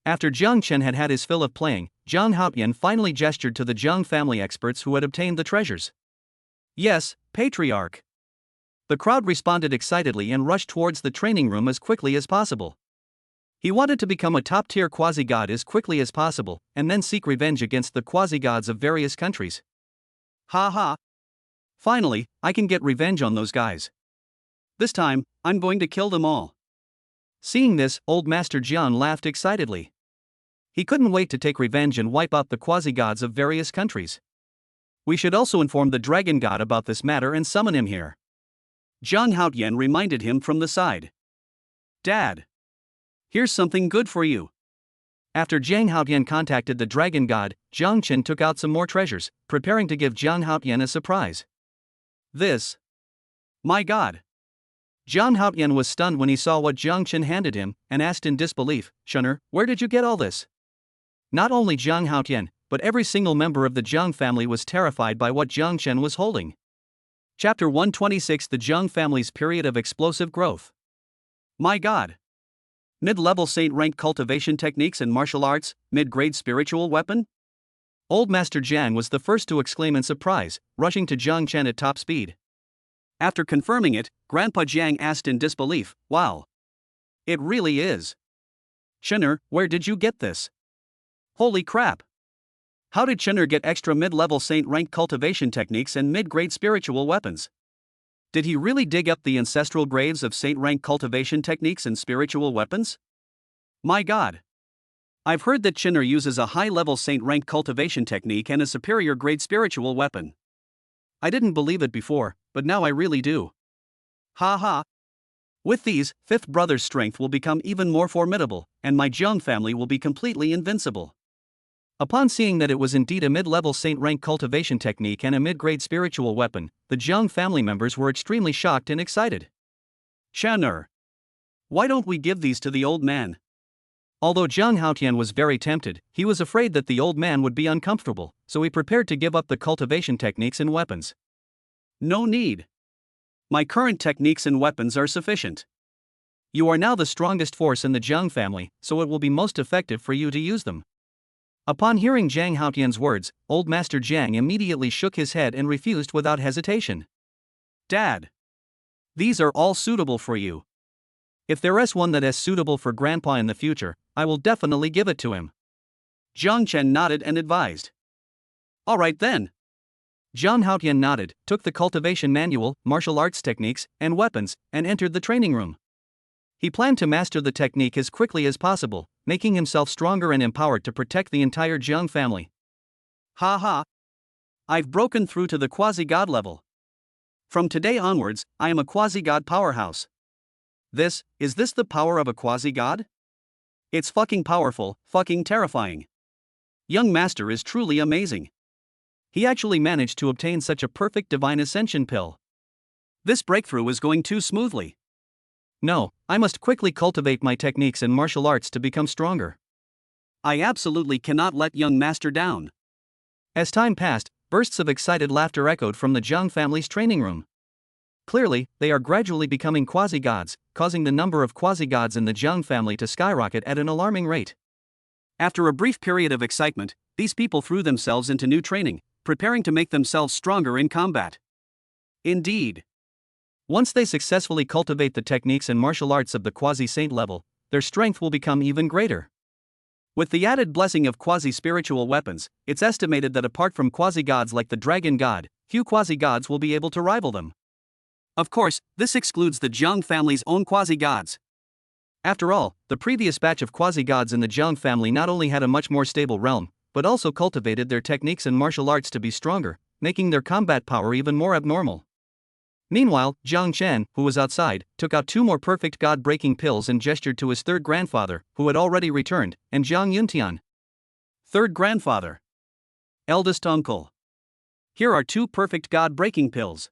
Speaker 2: After Jiang Chen had had his fill of playing, Jiang Haotian finally gestured to the Jiang family experts who had obtained the treasures.
Speaker 1: Yes, Patriarch.
Speaker 2: The crowd responded excitedly and rushed towards the training room as quickly as possible. He wanted to become a top-tier quasi-god as quickly as possible, and then seek revenge against the quasi-gods of various countries.
Speaker 1: Ha ha. Finally, I can get revenge on those guys. This time, I'm going to kill them all.
Speaker 2: Seeing this, old Master Jian laughed excitedly. He couldn't wait to take revenge and wipe out the quasi-gods of various countries. We should also inform the dragon god about this matter and summon him here.
Speaker 1: Jiang Haotian reminded him from the side. Dad. Here's something good for you.
Speaker 2: After Jiang Haotian contacted the dragon god, Jiang Chen took out some more treasures, preparing to give Jiang Haotian a surprise.
Speaker 1: This. My god.
Speaker 2: Jiang Haotian was stunned when he saw what Jiang Chen handed him, and asked in disbelief, "Shunner, where did you get all this?" Not only Jiang Haotian, but every single member of the Jiang family was terrified by what Jiang Chen was holding.
Speaker 1: Chapter 126: The Jiang Family's Period of Explosive Growth. My god. Mid-level saint rank cultivation techniques and martial arts, mid-grade spiritual weapon?
Speaker 2: Old Master Jiang was the first to exclaim in surprise, rushing to Jiang Chen at top speed.
Speaker 1: After confirming it, Grandpa Jiang asked in disbelief, "Wow. It really is. Shunner, where did you get this? Holy crap. How did Shunner get extra mid-level saint rank cultivation techniques and mid-grade spiritual weapons? Did he really dig up the ancestral graves of saint rank cultivation techniques and spiritual weapons? My god. I've heard that Shunner uses a high-level saint rank cultivation technique and a superior grade spiritual weapon. I didn't believe it before, but now I really do. Ha ha. With these, fifth brother's strength will become even more formidable, and my Jiang family will be completely invincible."
Speaker 2: Upon seeing that it was indeed a mid-level saint rank cultivation technique and a mid-grade spiritual weapon, the Jiang family members were extremely shocked and excited.
Speaker 1: "Shunner, why don't we give these to the old man?"
Speaker 2: Although Jiang Haotian was very tempted, he was afraid that the old man would be uncomfortable, so he prepared to give up the cultivation techniques and weapons.
Speaker 1: "No need. My current techniques and weapons are sufficient.
Speaker 2: You are now the strongest force in the Jiang family, so it will be most effective for you to use them." Upon hearing Jiang Haotian's words, Old Master Jiang immediately shook his head and refused without hesitation.
Speaker 1: "Dad. These are all suitable for you.
Speaker 2: If there is one that is suitable for Grandpa in the future, I will definitely give it to him."
Speaker 1: Jiang Chen nodded and advised. "All right then."
Speaker 2: Jiang Haotian nodded, took the cultivation manual, martial arts techniques, and weapons, and entered the training room. He planned to master the technique as quickly as possible, making himself stronger and empowered to protect the entire Jiang family.
Speaker 1: Ha ha. I've broken through to the quasi-god level. From today onwards, I am a quasi-god powerhouse. Is this the power of a quasi-god? It's fucking powerful, fucking terrifying. Young Master is truly amazing. He actually managed to obtain such a perfect divine ascension pill. This breakthrough is going too smoothly.
Speaker 2: No, I must quickly cultivate my techniques and martial arts to become stronger.
Speaker 1: I absolutely cannot let young Master down.
Speaker 2: As time passed, bursts of excited laughter echoed from the Jiang family's training room. Clearly, they are gradually becoming quasi-gods, causing the number of quasi-gods in the Jiang family to skyrocket at an alarming rate.
Speaker 1: After a brief period of excitement, these people threw themselves into new training, preparing to make themselves stronger in combat. Indeed.
Speaker 2: Once they successfully cultivate the techniques and martial arts of the quasi-saint level, their strength will become even greater.
Speaker 1: With the added blessing of quasi-spiritual weapons, it's estimated that apart from quasi-gods like the dragon god, few quasi-gods will be able to rival them. Of course, this excludes the Jiang family's own quasi-gods.
Speaker 2: After all, the previous batch of quasi-gods in the Jiang family not only had a much more stable realm, but also cultivated their techniques and martial arts to be stronger, making their combat power even more abnormal. Meanwhile, Jiang Chen, who was outside, took out 2 more perfect god-breaking pills and gestured to his third grandfather, who had already returned, and Jiang Yuntian.
Speaker 1: "Third grandfather. Eldest uncle. Here are 2 perfect god-breaking pills.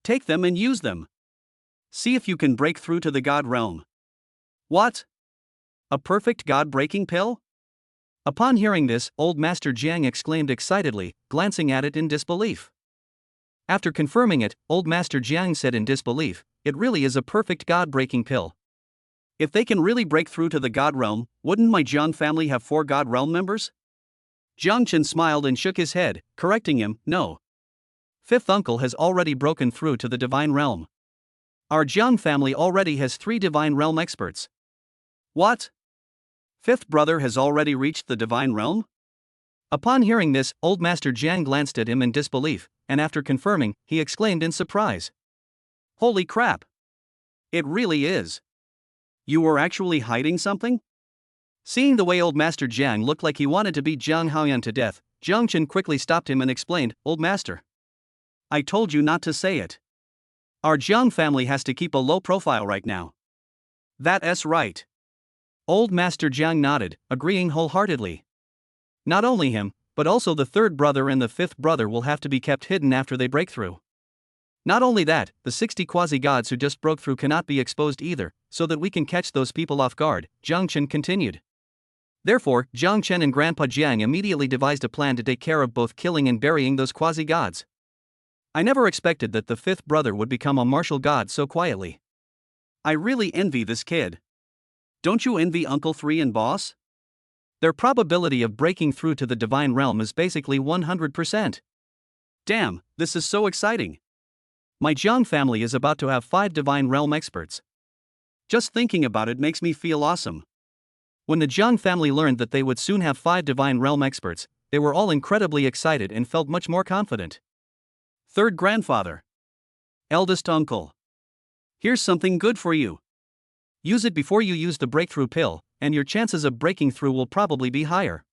Speaker 1: Take them and use them. See if you can break through to the god realm." "What? A perfect god-breaking pill?"
Speaker 2: Upon hearing this, Old Master Jiang exclaimed excitedly, glancing at it in disbelief. After confirming it, Old Master Jiang said in disbelief, "It really is a perfect god-breaking pill."
Speaker 1: If they can really break through to the god realm, wouldn't my Jiang family have 4 god realm members? Jiang Chen smiled and shook his head, correcting him, "No. Fifth uncle has already broken through to the divine realm. Our Jiang family already has 3 divine realm experts." "What? Fifth brother has already reached the divine realm?"
Speaker 2: Upon hearing this, Old Master Jiang glanced at him in disbelief, and after confirming, he exclaimed in surprise.
Speaker 1: "Holy crap! It really is. You were actually hiding something?" Seeing the way Old Master Jiang looked like he wanted to beat Jiang Haoyan to death, Jiang Chen quickly stopped him and explained, "Old Master, I told you not to say it. Our Jiang family has to keep a low profile right now." "That's right.
Speaker 2: Old Master Jiang nodded, agreeing wholeheartedly. Not only him, but also the third brother and the fifth brother will have to be kept hidden after they break through. Not only that, the 60 quasi-gods who just broke through cannot be exposed either, so that we can catch those people off guard, Jiang Chen continued. Therefore, Jiang Chen and Grandpa Jiang immediately devised a plan to take care of both killing and burying those quasi-gods. I never expected that the fifth brother would become a martial god so quietly.
Speaker 1: I really envy this kid. Don't you envy Uncle 3 and Boss?
Speaker 2: Their probability of breaking through to the divine realm is basically 100%.
Speaker 1: Damn, this is so exciting.
Speaker 2: My Jiang family is about to have 5 divine realm experts.
Speaker 1: Just thinking about it makes me feel awesome.
Speaker 2: When the Jiang family learned that they would soon have 5 divine realm experts, they were all incredibly excited and felt much more confident.
Speaker 1: Third grandfather. Eldest uncle. Here's something good for you.
Speaker 2: Use it before you use the breakthrough pill, and your chances of breaking through will probably be higher.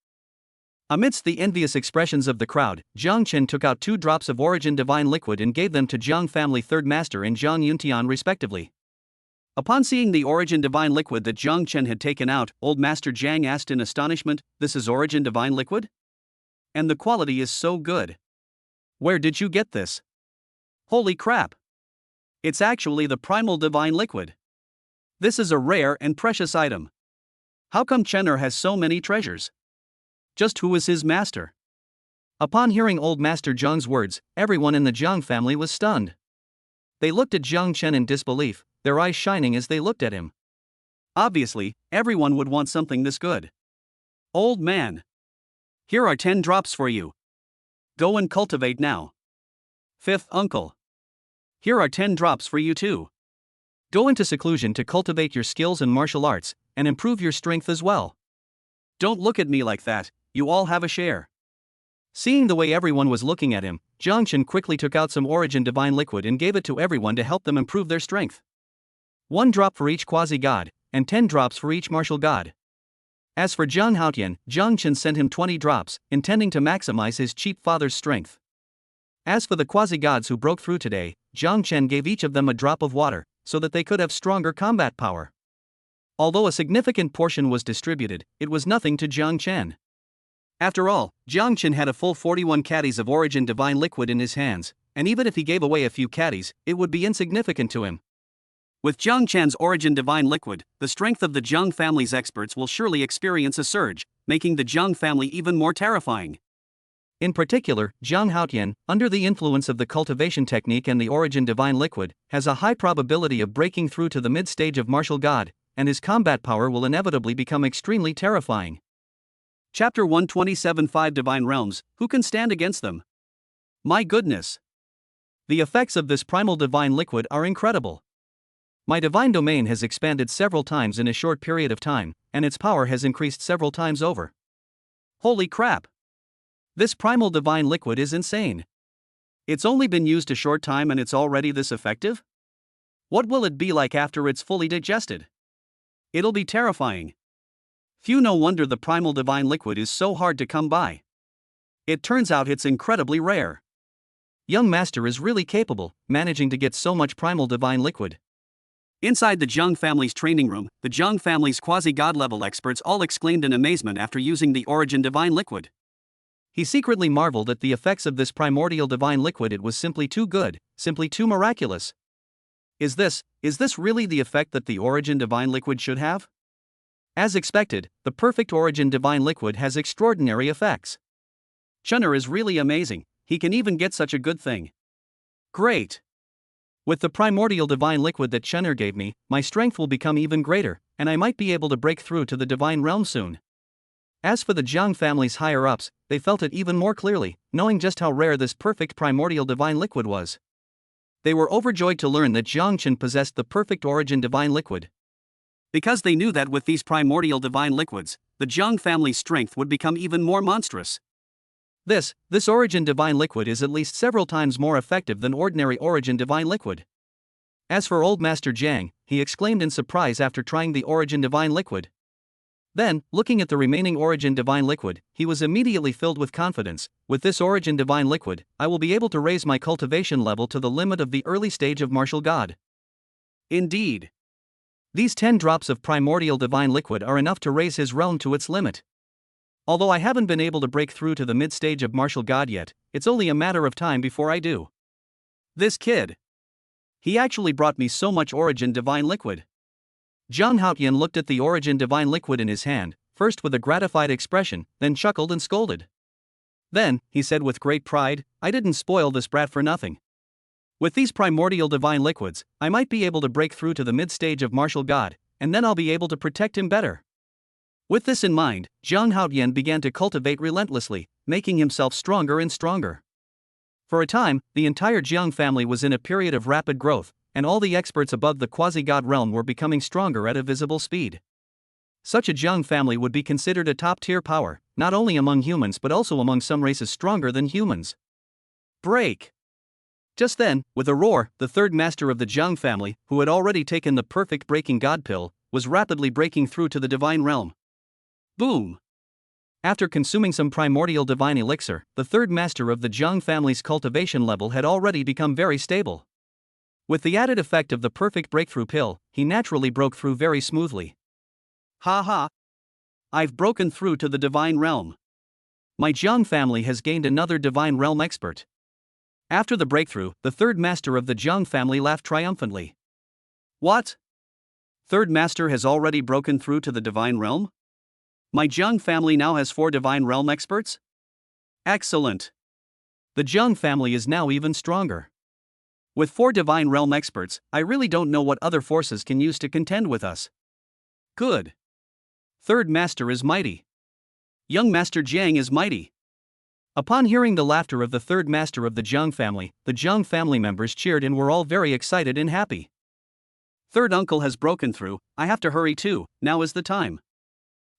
Speaker 2: Amidst the envious expressions of the crowd, Jiang Chen took out 2 drops of Origin Divine Liquid and gave them to Jiang family third master and Jiang Yuntian respectively.
Speaker 1: Upon seeing the Origin Divine Liquid that Jiang Chen had taken out, Old Master Jiang asked in astonishment, "This is Origin Divine Liquid? And the quality is so good. Where did you get this? Holy crap! It's actually the Primal Divine Liquid. This is a rare and precious item. How come Chener has so many treasures? Just who is his master?"
Speaker 2: Upon hearing Old Master Jiang's words, everyone in the Jiang family was stunned. They looked at Jiang Chen in disbelief, their eyes shining as they looked at him.
Speaker 1: Obviously, everyone would want something this good. Old man. Here are 10 drops for you. Go and cultivate now. Fifth uncle. Here are 10 drops for you too.
Speaker 2: Go into seclusion to cultivate your skills in martial arts, and improve your strength as well.
Speaker 1: Don't look at me like that, you all have a share.
Speaker 2: Seeing the way everyone was looking at him, Jiang Chen quickly took out some Origin Divine Liquid and gave it to everyone to help them improve their strength. 1 drop for each quasi-god, and 10 drops for each martial god. As for Jiang Haotian, Jiang Chen sent him 20 drops, intending to maximize his cheap father's strength. As for the quasi-gods who broke through today, Jiang Chen gave each of them a drop of water, so that they could have stronger combat power. Although a significant portion was distributed, it was nothing to Jiang Chen.
Speaker 1: After all, Jiang Chen had a full 41 caddies of Origin Divine Liquid in his hands, and even if he gave away a few caddies, it would be insignificant to him. With Jiang Chen's Origin Divine Liquid, the strength of the Jiang family's experts will surely experience a surge, making the Jiang family even more terrifying.
Speaker 2: In particular, Jiang Haotian, under the influence of the cultivation technique and the Origin Divine Liquid, has a high probability of breaking through to the mid-stage of martial god, and his combat power will inevitably become extremely terrifying.
Speaker 1: Chapter 127 5 Divine Realms, who can stand against them? My goodness!
Speaker 2: The effects of this primal divine liquid are incredible. My divine domain has expanded several times in a short period of time, and its power has increased several times over.
Speaker 1: Holy crap! This primal divine liquid is insane. It's only been used a short time and it's already this effective? What will it be like after it's fully digested? It'll be terrifying. Phew, no wonder the primal divine liquid is so hard to come by. It turns out it's incredibly rare.
Speaker 2: Young Master is really capable, managing to get so much primal divine liquid.
Speaker 1: Inside the Jiang family's training room, the Jiang family's quasi-god level experts all exclaimed in amazement after using the Origin Divine Liquid.
Speaker 2: He secretly marveled at the effects of this primordial divine liquid. It was simply too good, simply too miraculous.
Speaker 1: Is this really the effect that the Origin Divine Liquid should have?
Speaker 2: As expected, the perfect Origin Divine Liquid has extraordinary effects.
Speaker 1: Chener is really amazing, he can even get such a good thing. Great!
Speaker 2: With the primordial divine liquid that Chener gave me, my strength will become even greater, and I might be able to break through to the divine realm soon. As for the Jiang family's higher-ups, they felt it even more clearly, knowing just how rare this perfect primordial divine liquid was. They were overjoyed to learn that Jiang Chen possessed the perfect Origin Divine Liquid.
Speaker 1: Because they knew that with these primordial divine liquids, the Jiang family's strength would become even more monstrous.
Speaker 2: This Origin Divine Liquid is at least several times more effective than ordinary Origin Divine Liquid. As for Old Master Jiang, he exclaimed in surprise after trying the Origin Divine Liquid. Then, looking at the remaining Origin Divine Liquid, he was immediately filled with confidence. With this Origin Divine Liquid, I will be able to raise my cultivation level to the limit of the early stage of martial god.
Speaker 1: Indeed.
Speaker 2: These 10 drops of primordial divine liquid are enough to raise his realm to its limit. Although I haven't been able to break through to the mid-stage of martial god yet, it's only a matter of time before I do. This kid. He actually brought me so much origin divine liquid. Zhang Haotian looked at the origin divine liquid in his hand, first with a gratified expression, then chuckled and scolded. Then, he said with great pride, I didn't spoil this brat for nothing. With these primordial divine liquids, I might be able to break through to the mid-stage of martial god, and then I'll be able to protect him better. With this in mind, Zhang Haotian began to cultivate relentlessly, making himself stronger and stronger. For a time, the entire Jiang family was in a period of rapid growth, and all the experts above the quasi-god realm were becoming stronger at a visible speed. Such a Jiang family would be considered a top-tier power, not only among humans but also among some races stronger than humans. Break! Just then, with a roar, the third master of the Jiang family, who had already taken the perfect breaking god pill, was rapidly breaking through to the divine realm. Boom! After consuming some primordial divine elixir, the third master of the Jiang family's cultivation level had already become very stable. With the added effect of the perfect breakthrough pill, he naturally broke through very smoothly. Ha ha! I've broken through to the divine realm. My Jiang family has gained another divine realm expert. After the breakthrough, the third master of the Jiang family laughed triumphantly. What? Third master has already broken through to the divine realm? My Jiang family now has 4 divine realm experts? Excellent! The Jiang family is now even stronger. With 4 divine realm experts, I really don't know what other forces can use to contend with us. Good. Third master is mighty. Young Master Jiang is mighty. Upon hearing the laughter of the third master of the Jiang family members cheered and were all very excited and happy. Third uncle has broken through, I have to hurry too, now is the time.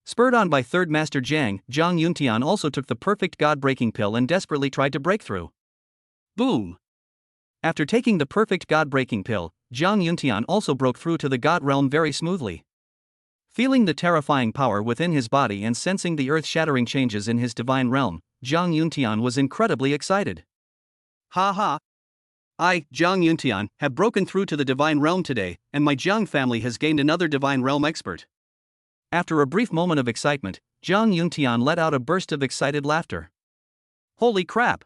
Speaker 2: Spurred on by third master Jiang, Zhang Yuntian also took the perfect god-breaking pill and desperately tried to break through. Boom! After taking the perfect god-breaking pill, Zhang Yuntian also broke through to the god realm very smoothly. Feeling the terrifying power within his body and sensing the earth-shattering changes in his divine realm, Zhang Yuntian was incredibly excited. Ha ha! I, Zhang Yuntian, have broken through to the divine realm today, and my Jiang family has gained another divine realm expert. After a brief moment of excitement, Zhang Yuntian let out a burst of excited laughter. Holy crap!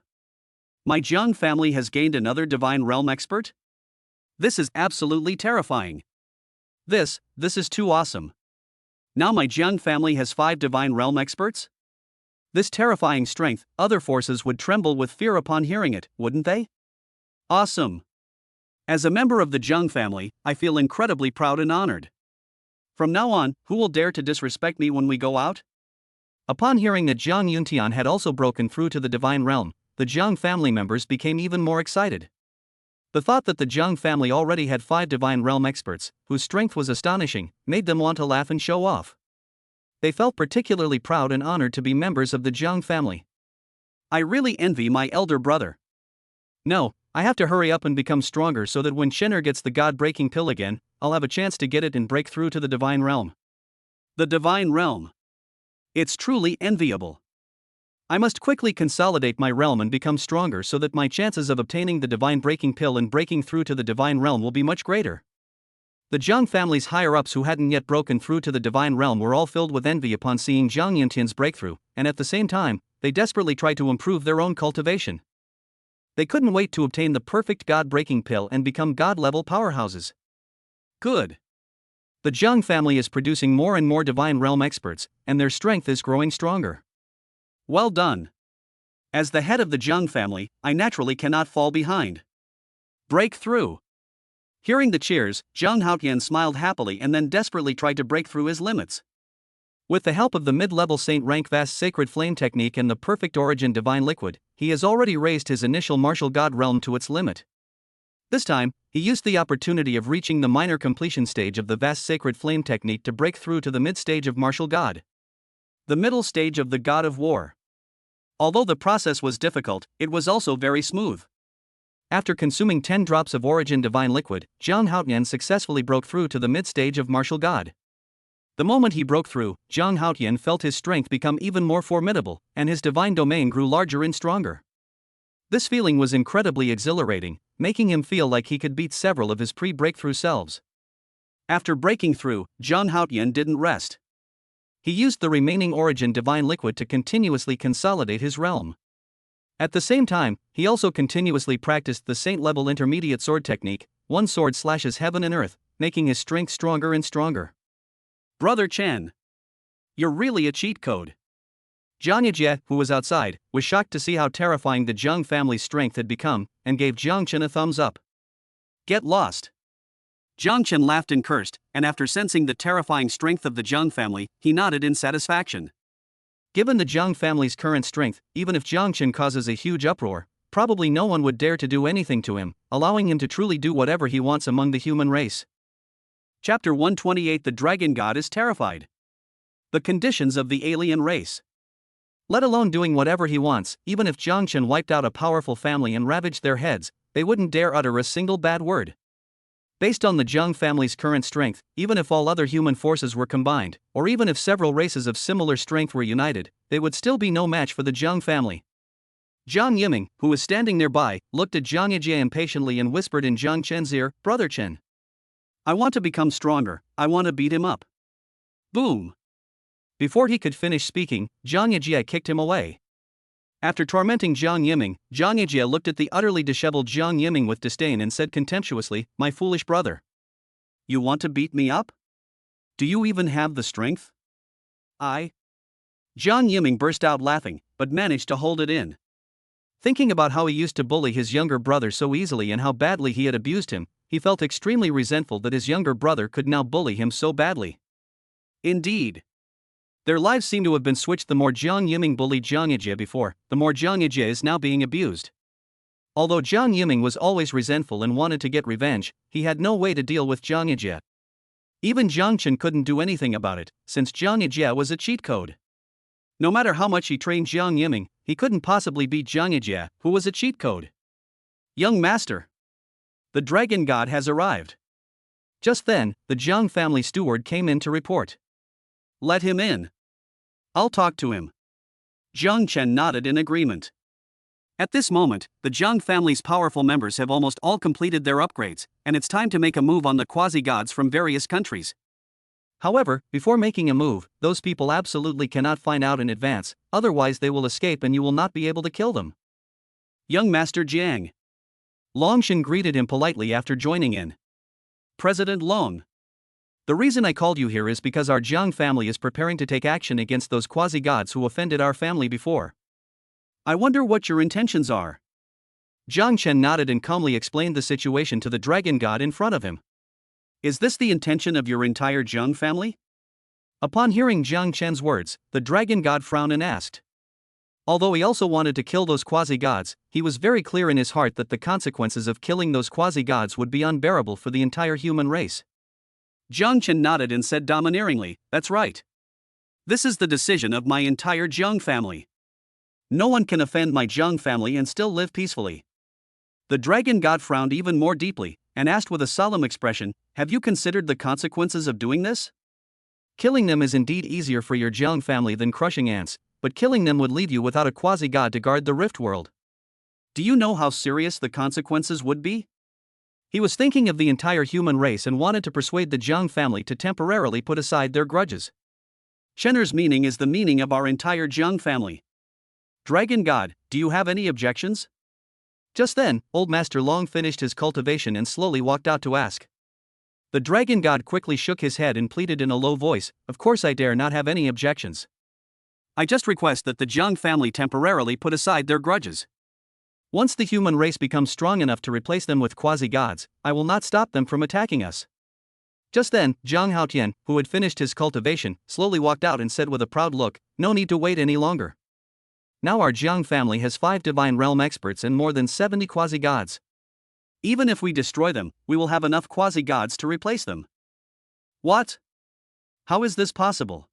Speaker 2: My Jiang family has gained another divine realm expert? This is absolutely terrifying. This is too awesome. Now my Jiang family has 5 divine realm experts? This terrifying strength, other forces would tremble with fear upon hearing it, wouldn't they? Awesome! As a member of the Jiang family, I feel incredibly proud and honored. From now on, who will dare to disrespect me when we go out? Upon hearing that Zhang Yuntian had also broken through to the divine realm, the Jiang family members became even more excited. The thought that the Jiang family already had 5 divine realm experts, whose strength was astonishing, made them want to laugh and show off. They felt particularly proud and honored to be members of the Jiang family. I really envy my elder brother. No, I have to hurry up and become stronger so that when Shen'er gets the god-breaking pill again, I'll have a chance to get it and break through to the divine realm. The divine realm. It's truly enviable. I must quickly consolidate my realm and become stronger so that my chances of obtaining the divine breaking pill and breaking through to the divine realm will be much greater. The Jiang family's higher-ups who hadn't yet broken through to the divine realm were all filled with envy upon seeing Zhang Yuntian's breakthrough, and at the same time, they desperately tried to improve their own cultivation. They couldn't wait to obtain the perfect god-breaking pill and become god-level powerhouses. Good. The Jiang family is producing more and more divine realm experts, and their strength is growing stronger. Well done. As the head of the Jiang family, I naturally cannot fall behind. Break through. Hearing the cheers, Zhang Haotian smiled happily and then desperately tried to break through his limits. With the help of the mid-level Saint rank vast sacred flame technique and the perfect origin divine liquid, he has already raised his initial martial god realm to its limit. This time, he used the opportunity of reaching the minor completion stage of the vast sacred flame technique to break through to the mid-stage of martial god. The middle stage of the god of war. Although the process was difficult, it was also very smooth. After consuming 10 drops of origin divine liquid, Zhang Haotian successfully broke through to the mid-stage of martial god. The moment he broke through, Zhang Haotian felt his strength become even more formidable, and his divine domain grew larger and stronger. This feeling was incredibly exhilarating, making him feel like he could beat several of his pre-breakthrough selves.
Speaker 1: After breaking through, Zhang Haotian didn't rest.
Speaker 2: He used the remaining origin divine liquid to continuously consolidate his realm. At the same time, he also continuously practiced the saint-level intermediate sword technique. One sword slashes heaven and earth, making his strength stronger and stronger.
Speaker 1: Brother Chen, you're really a cheat code.
Speaker 2: Zhang Yijie, who was outside, was shocked to see how terrifying the Zhang family's strength had become, and gave Zhang Chen a thumbs up.
Speaker 1: Get lost. Zhang Chen laughed and cursed, and after sensing the terrifying strength of the Zhang family, he nodded in satisfaction.
Speaker 2: Given the Zhang family's current strength, even if Zhang Chen causes a huge uproar, probably no one would dare to do anything to him, allowing him to truly do whatever he wants among the human race.
Speaker 1: Chapter 128. The Dragon God is terrified. The conditions of the alien race.
Speaker 2: Let alone doing whatever he wants, even if Zhang Chen wiped out a powerful family and ravaged their heads, they wouldn't dare utter a single bad word. Based on the Zhang family's current strength, even if all other human forces were combined, or even if several races of similar strength were united, they would still be no match for the Zhang family. Zhang Yiming, who was standing nearby, looked at Zhang Yijie impatiently and whispered in Zhang Chen's ear, "Brother Chen,
Speaker 1: I want to become stronger, I want to beat him up." Boom!
Speaker 2: Before he could finish speaking, Zhang Yijie kicked him away. After tormenting Zhang Yiming, Zhang Yijie looked at the utterly disheveled Zhang Yiming with disdain and said contemptuously, "My foolish brother.
Speaker 1: You want to beat me up? Do you even have the strength?" Zhang Yiming burst out laughing, but managed to hold it in.
Speaker 2: Thinking about how he used to bully his younger brother so easily and how badly he had abused him, he felt extremely resentful that his younger brother could now bully him so badly.
Speaker 1: Indeed.
Speaker 2: Their lives seem to have been switched. The more Zhang Yiming bullied Zhang Yijie before, the more Zhang Yijie is now being abused. Although Zhang Yiming was always resentful and wanted to get revenge, he had no way to deal with Zhang Yijie. Even Zhang Chen couldn't do anything about it, since Zhang Yijie was a cheat code. No matter how much he trained Zhang Yiming, he couldn't possibly beat Zhang Yijie, who was a cheat code.
Speaker 1: "Young master, the Dragon God has arrived."
Speaker 2: Just then, the Zhang family steward came in to report.
Speaker 1: "Let him in. I'll talk to him." Zhang Chen nodded in agreement. At this moment, the Zhang family's powerful members have almost all completed their upgrades, and it's time to make a move on the quasi-gods from various countries.
Speaker 2: However, before making a move, those people absolutely cannot find out in advance, otherwise they will escape and you will not be able to kill them.
Speaker 1: "Young Master Jiang."
Speaker 2: Longshan greeted him politely after joining in.
Speaker 1: "President Long.
Speaker 2: The reason I called you here is because our Zhang family is preparing to take action against those quasi-gods who offended our family before."
Speaker 1: "I wonder what your intentions are."
Speaker 2: Zhang Chen nodded and calmly explained the situation to the dragon god in front of him.
Speaker 1: "Is this the intention of your entire Zhang family?"
Speaker 2: Upon hearing Zhang Chen's words, the dragon god frowned and asked. Although he also wanted to kill those quasi-gods, he was very clear in his heart that the consequences of killing those quasi-gods would be unbearable for the entire human race.
Speaker 1: Zhang Chen nodded and said domineeringly, "That's right. This is the decision of my entire Zhang family. No one can offend my Zhang family and still live peacefully." The dragon god frowned even more deeply, and asked with a solemn expression, "Have you considered the consequences of doing this?"
Speaker 2: Killing them is indeed easier for your Zhang family than crushing ants, but killing them would leave you without a quasi-god to guard the rift world.
Speaker 1: "Do you know how serious the consequences would be?"
Speaker 2: He was thinking of the entire human race and wanted to persuade the Zhang family to temporarily put aside their grudges.
Speaker 1: "Chener's meaning is the meaning of our entire Zhang family. Dragon God, do you have any objections?"
Speaker 2: Just then, Old Master Long finished his cultivation and slowly walked out to ask. The dragon god quickly shook his head and pleaded in a low voice, "Of course I dare not have any objections.
Speaker 1: I just request that the Zhang family temporarily put aside their grudges.
Speaker 2: Once the human race becomes strong enough to replace them with quasi-gods, I will not stop them from attacking us." Just then, Zhang Haotian, who had finished his cultivation, slowly walked out and said with a proud look, "No need to wait any longer. Now our Zhang family has 5 divine realm experts and more than 70 quasi-gods.
Speaker 1: Even if we destroy them, we will have enough quasi-gods to replace them." "What? How is this possible?"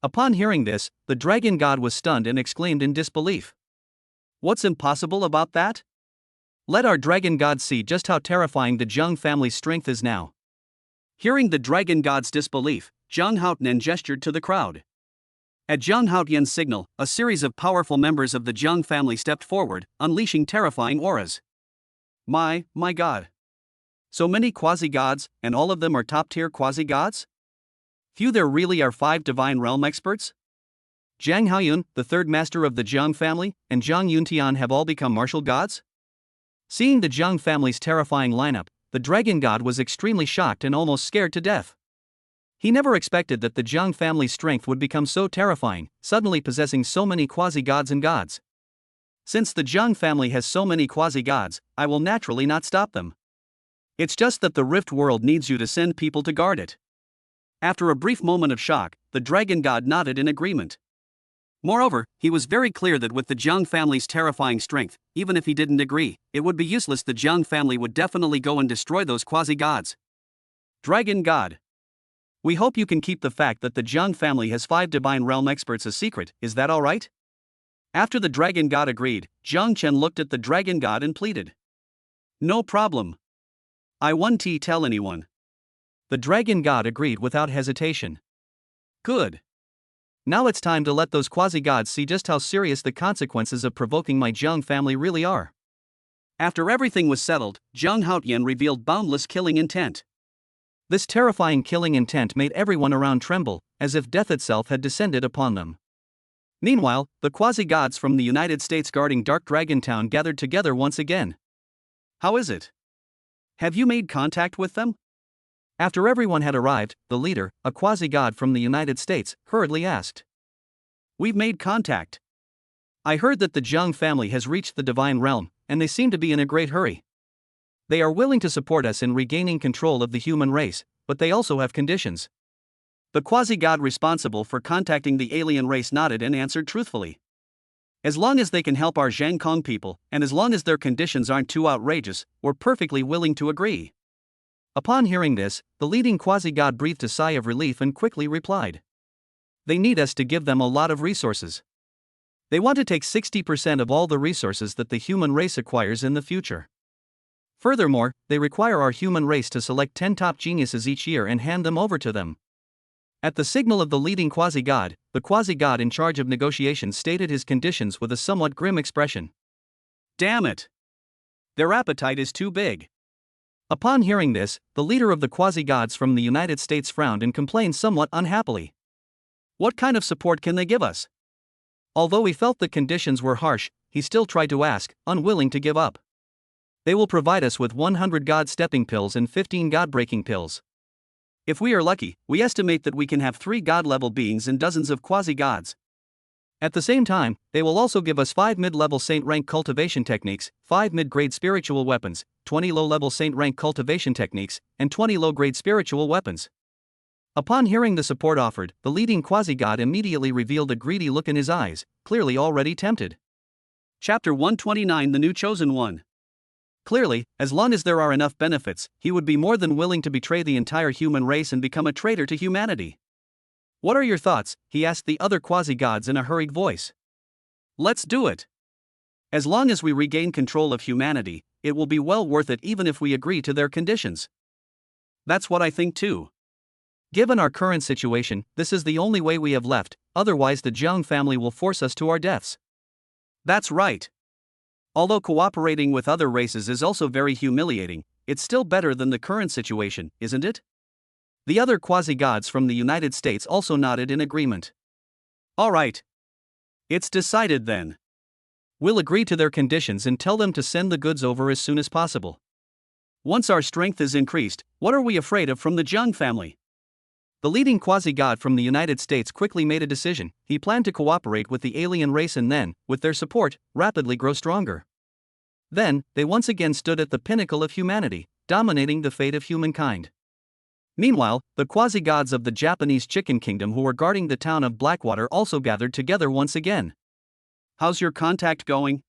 Speaker 2: Upon hearing this, the dragon god was stunned and exclaimed in disbelief.
Speaker 1: "What's impossible about that?"
Speaker 2: Let our dragon god see just how terrifying the Zhang family's strength is now.
Speaker 1: Hearing the dragon god's disbelief, Zhang Haotian gestured to the crowd. At Zhang Haotian's signal, a series of powerful members of the Zhang family stepped forward, unleashing terrifying auras. My God. So many quasi-gods, and all of them are top-tier quasi-gods? Few there really are 5 divine realm experts? Zhang Haoyun, the third master of the Zhang family, and Zhang Yuntian have all become martial gods? Seeing the Zhang family's terrifying lineup, the dragon god was extremely shocked and almost scared to death. He never expected that the Zhang family's strength would become so terrifying, suddenly possessing so many quasi-gods and gods. Since the Zhang family has so many quasi-gods, I will naturally not stop them. It's just that the Rift world needs you to send people to guard it. After a brief moment of shock, the dragon god nodded in agreement. Moreover, he was very clear that with the Zhang family's terrifying strength, even if he didn't agree, it would be useless. The Zhang family would definitely go and destroy those quasi-gods. Dragon god. We hope you can keep the fact that the Zhang family has 5 divine realm experts a secret, is that alright? After the dragon god agreed, Zhang Chen looked at the dragon god and pleaded. No problem. I won't tell anyone. The dragon god agreed without hesitation. Good. Now it's time to let those quasi-gods see just how serious the consequences of provoking my Zhang family really are. After everything was settled, Zhang Haotian revealed boundless killing intent. This terrifying killing intent made everyone around tremble, as if death itself had descended upon them. Meanwhile, the quasi-gods from the United States guarding Dark Dragon Town gathered together once again. How is it? Have you made contact with them? After everyone had arrived, the leader, a quasi-god from the United States, hurriedly asked. We've made contact. I heard that the Zhang family has reached the divine realm, and they seem to be in a great hurry. They are willing to support us in regaining control of the human race, but they also have conditions. The quasi-god responsible for contacting the alien race nodded and answered truthfully. As long as they can help our Zhangkong people, and as long as their conditions aren't too outrageous, we're perfectly willing to agree. Upon hearing this, the leading quasi-god breathed a sigh of relief and quickly replied. They need us to give them a lot of resources. They want to take 60% of all the resources that the human race acquires in the future. Furthermore, they require our human race to select 10 top geniuses each year and hand them over to them. At the signal of the leading quasi-god, the quasi-god in charge of negotiations stated his conditions with a somewhat grim expression. Damn it! Their appetite is too big. Upon hearing this, the leader of the quasi-gods from the United States frowned and complained somewhat unhappily. What kind of support can they give us? Although he felt the conditions were harsh, he still tried to ask, unwilling to give up. They will provide us with 100 god-stepping pills and 15 god-breaking pills. If we are lucky, we estimate that we can have 3 god-level beings and dozens of quasi-gods. At the same time, they will also give us 5 mid-level saint-rank cultivation techniques, 5 mid-grade spiritual weapons, 20 low-level saint-rank cultivation techniques, and 20 low-grade spiritual weapons. Upon hearing the support offered, the leading quasi-god immediately revealed a greedy look in his eyes, clearly already tempted. Chapter 129 The New Chosen One. Clearly, as long as there are enough benefits, he would be more than willing to betray the entire human race and become a traitor to humanity. What are your thoughts? He asked the other quasi-gods in a hurried voice. Let's do it. As long as we regain control of humanity, it will be well worth it even if we agree to their conditions. That's what I think too. Given our current situation, this is the only way we have left, otherwise the Zhang family will force us to our deaths. That's right. Although cooperating with other races is also very humiliating, it's still better than the current situation, isn't it? The other quasi-gods from the United States also nodded in agreement. All right. It's decided then. We'll agree to their conditions and tell them to send the goods over as soon as possible. Once our strength is increased, what are we afraid of from the Zhang family? The leading quasi-god from the United States quickly made a decision. He planned to cooperate with the alien race and then, with their support, rapidly grow stronger. Then, they once again stood at the pinnacle of humanity, dominating the fate of humankind. Meanwhile, the quasi-gods of the Japanese Chicken Kingdom who were guarding the town of Blackwater also gathered together once again. How's your contact going?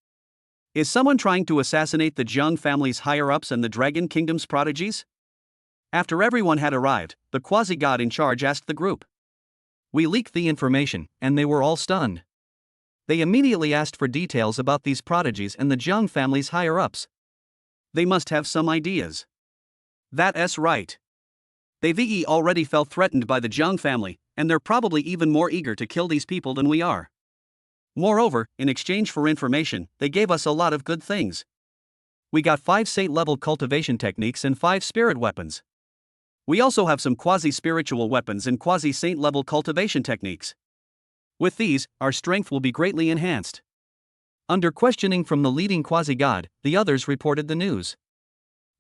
Speaker 1: Is someone trying to assassinate the Zhang family's higher-ups and the Dragon Kingdom's prodigies? After everyone had arrived, the quasi-god in charge asked the group. We leaked the information, and they were all stunned. They immediately asked for details about these prodigies and the Zhang family's higher-ups. They must have some ideas. That's right. They've already felt threatened by the Zhang family, and they're probably even more eager to kill these people than we are. Moreover, in exchange for information, they gave us a lot of good things. We got 5 saint-level cultivation techniques and 5 spirit weapons. We also have some quasi-spiritual weapons and quasi-saint-level cultivation techniques. With these, our strength will be greatly enhanced. Under questioning from the leading quasi-god, the others reported the news.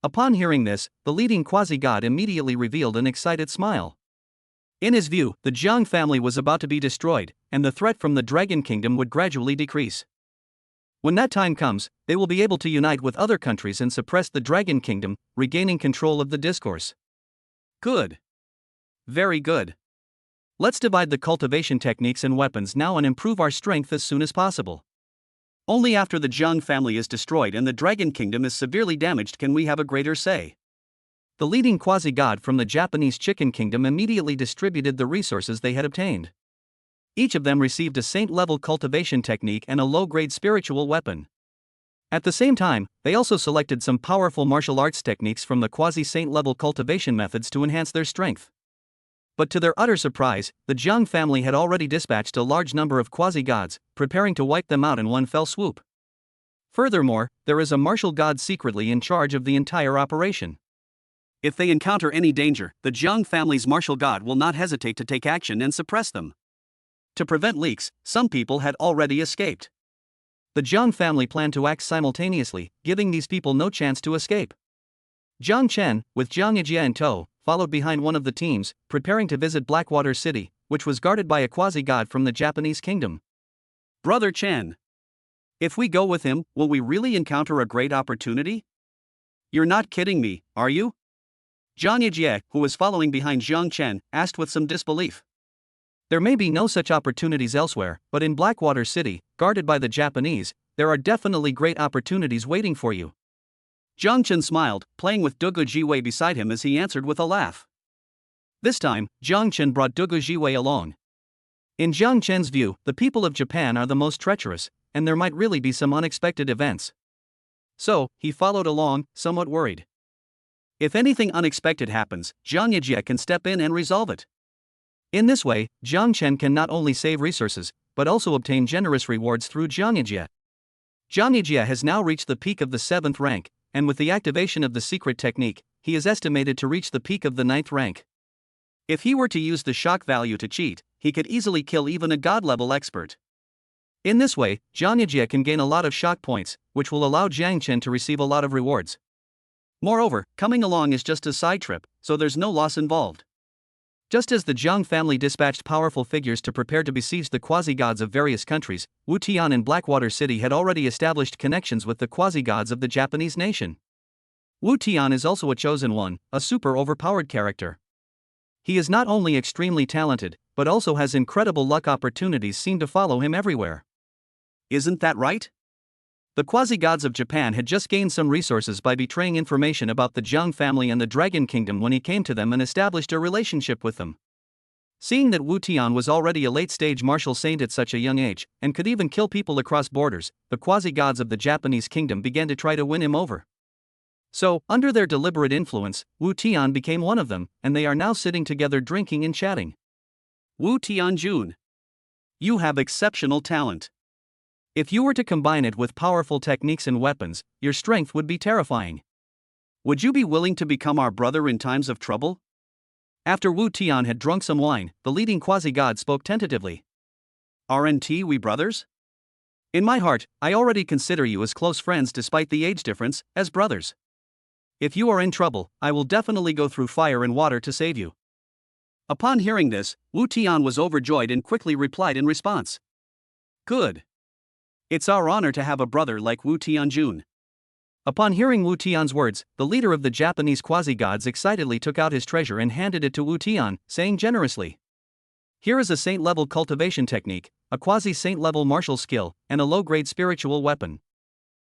Speaker 1: Upon hearing this, the leading quasi-god immediately revealed an excited smile. In his view, the Jiang family was about to be destroyed, and the threat from the Dragon Kingdom would gradually decrease. When that time comes, they will be able to unite with other countries and suppress the Dragon Kingdom, regaining control of the discourse. Good. Very good. Let's divide the cultivation techniques and weapons now and improve our strength as soon as possible. Only after the Jiang family is destroyed and the Dragon Kingdom is severely damaged can we have a greater say. The leading quasi-god from the Japanese Chicken Kingdom immediately distributed the resources they had obtained. Each of them received a saint-level cultivation technique and a low-grade spiritual weapon. At the same time, they also selected some powerful martial arts techniques from the quasi-saint-level cultivation methods to enhance their strength. But to their utter surprise, the Jiang family had already dispatched a large number of quasi-gods, preparing to wipe them out in one fell swoop. Furthermore, there is a martial god secretly in charge of the entire operation. If they encounter any danger, the Jiang family's martial god will not hesitate to take action and suppress them. To prevent leaks, some people had already escaped. The Jiang family planned to act simultaneously, giving these people no chance to escape. Jiang Chen, with Jiang Yijie in tow, followed behind one of the teams, preparing to visit Blackwater City, which was guarded by a quasi-god from the Japanese kingdom. Brother Chen. If we go with him, will we really encounter a great opportunity? You're not kidding me, are you? Jiang Yijie, who was following behind Jiang Chen, asked with some disbelief. There may be no such opportunities elsewhere, but in Blackwater City, guarded by the Japanese, there are definitely great opportunities waiting for you. Jiang Chen smiled, playing with Dugu Jiwei beside him as he answered with a laugh. This time, Jiang Chen brought Dugu Jiwei along. In Jiang Chen's view, the people of Japan are the most treacherous, and there might really be some unexpected events. So, he followed along, somewhat worried. If anything unexpected happens, Jiang Yijie can step in and resolve it. In this way, Jiang Chen can not only save resources, but also obtain generous rewards through Jiang Yijie. Jiang Yijie has now reached the peak of the 7th rank, and with the activation of the secret technique, he is estimated to reach the peak of the 9th rank. If he were to use the shock value to cheat, he could easily kill even a god-level expert. In this way, Jiang Yijie can gain a lot of shock points, which will allow Jiang Chen to receive a lot of rewards. Moreover, coming along is just a side trip, so there's no loss involved. Just as the Jiang family dispatched powerful figures to prepare to besiege the quasi-gods of various countries, Wu Tian in Blackwater City had already established connections with the quasi-gods of the Japanese nation. Wu Tian is also a chosen one, a super overpowered character. He is not only extremely talented, but also has incredible luck. Opportunities seem to follow him everywhere. Isn't that right? The quasi-gods of Japan had just gained some resources by betraying information about the Jiang family and the Dragon Kingdom when he came to them and established a relationship with them. Seeing that Wu Tian was already a late-stage martial saint at such a young age, and could even kill people across borders, the quasi-gods of the Japanese kingdom began to try to win him over. So, under their deliberate influence, Wu Tian became one of them, and they are now sitting together drinking and chatting. Wu Tianjun. You have exceptional talent. If you were to combine it with powerful techniques and weapons, your strength would be terrifying. Would you be willing to become our brother in times of trouble? After Wu Tian had drunk some wine, the leading quasi-god spoke tentatively. Aren't we brothers? In my heart, I already consider you as close friends despite the age difference, as brothers. If you are in trouble, I will definitely go through fire and water to save you. Upon hearing this, Wu Tian was overjoyed and quickly replied in response. Good. It's our honor to have a brother like Wu Tianjun. Upon hearing Wu Tian's words, the leader of the Japanese quasi-gods excitedly took out his treasure and handed it to Wu Tian, saying generously, "Here is a saint-level cultivation technique, a quasi-saint-level martial skill, and a low-grade spiritual weapon.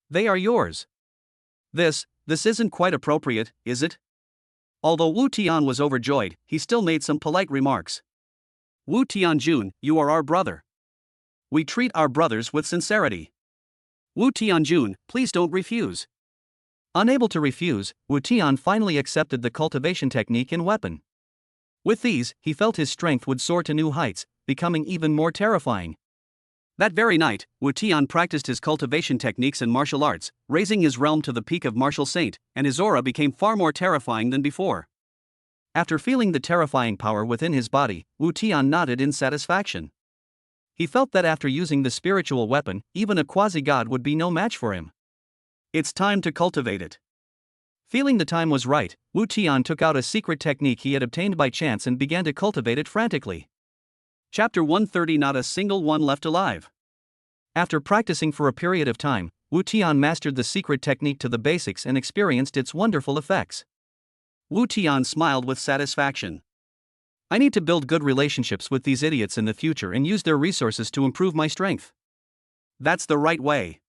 Speaker 1: They are yours." This isn't quite appropriate, is it? Although Wu Tian was overjoyed, he still made some polite remarks. Wu Tianjun, you are our brother. We treat our brothers with sincerity. Wu Tianjun, please don't refuse. Unable to refuse, Wu Tian finally accepted the cultivation technique and weapon. With these, he felt his strength would soar to new heights, becoming even more terrifying. That very night, Wu Tian practiced his cultivation techniques and martial arts, raising his realm to the peak of martial saint, and his aura became far more terrifying than before. After feeling the terrifying power within his body, Wu Tian nodded in satisfaction. He felt that after using the spiritual weapon, even a quasi-god would be no match for him. It's time to cultivate it. Feeling the time was right, Wu Tian took out a secret technique he had obtained by chance and began to cultivate it frantically. Chapter 130. Not a single one left alive. After practicing for a period of time, Wu Tian mastered the secret technique to the basics and experienced its wonderful effects. Wu Tian smiled with satisfaction. I need to build good relationships with these idiots in the future and use their resources to improve my strength. That's the right way.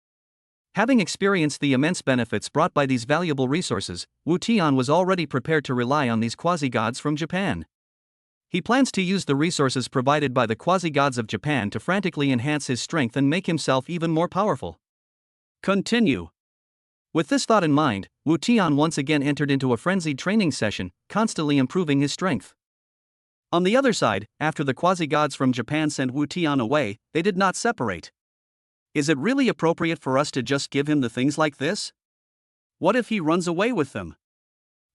Speaker 1: Having experienced the immense benefits brought by these valuable resources, Wu Tian was already prepared to rely on these quasi-gods from Japan. He plans to use the resources provided by the quasi-gods of Japan to frantically enhance his strength and make himself even more powerful. Continue. With this thought in mind, Wu Tian once again entered into a frenzied training session, constantly improving his strength. On the other side, after the quasi-gods from Japan sent Wu Tian away, they did not separate. Is it really appropriate for us to just give him the things like this? What if he runs away with them?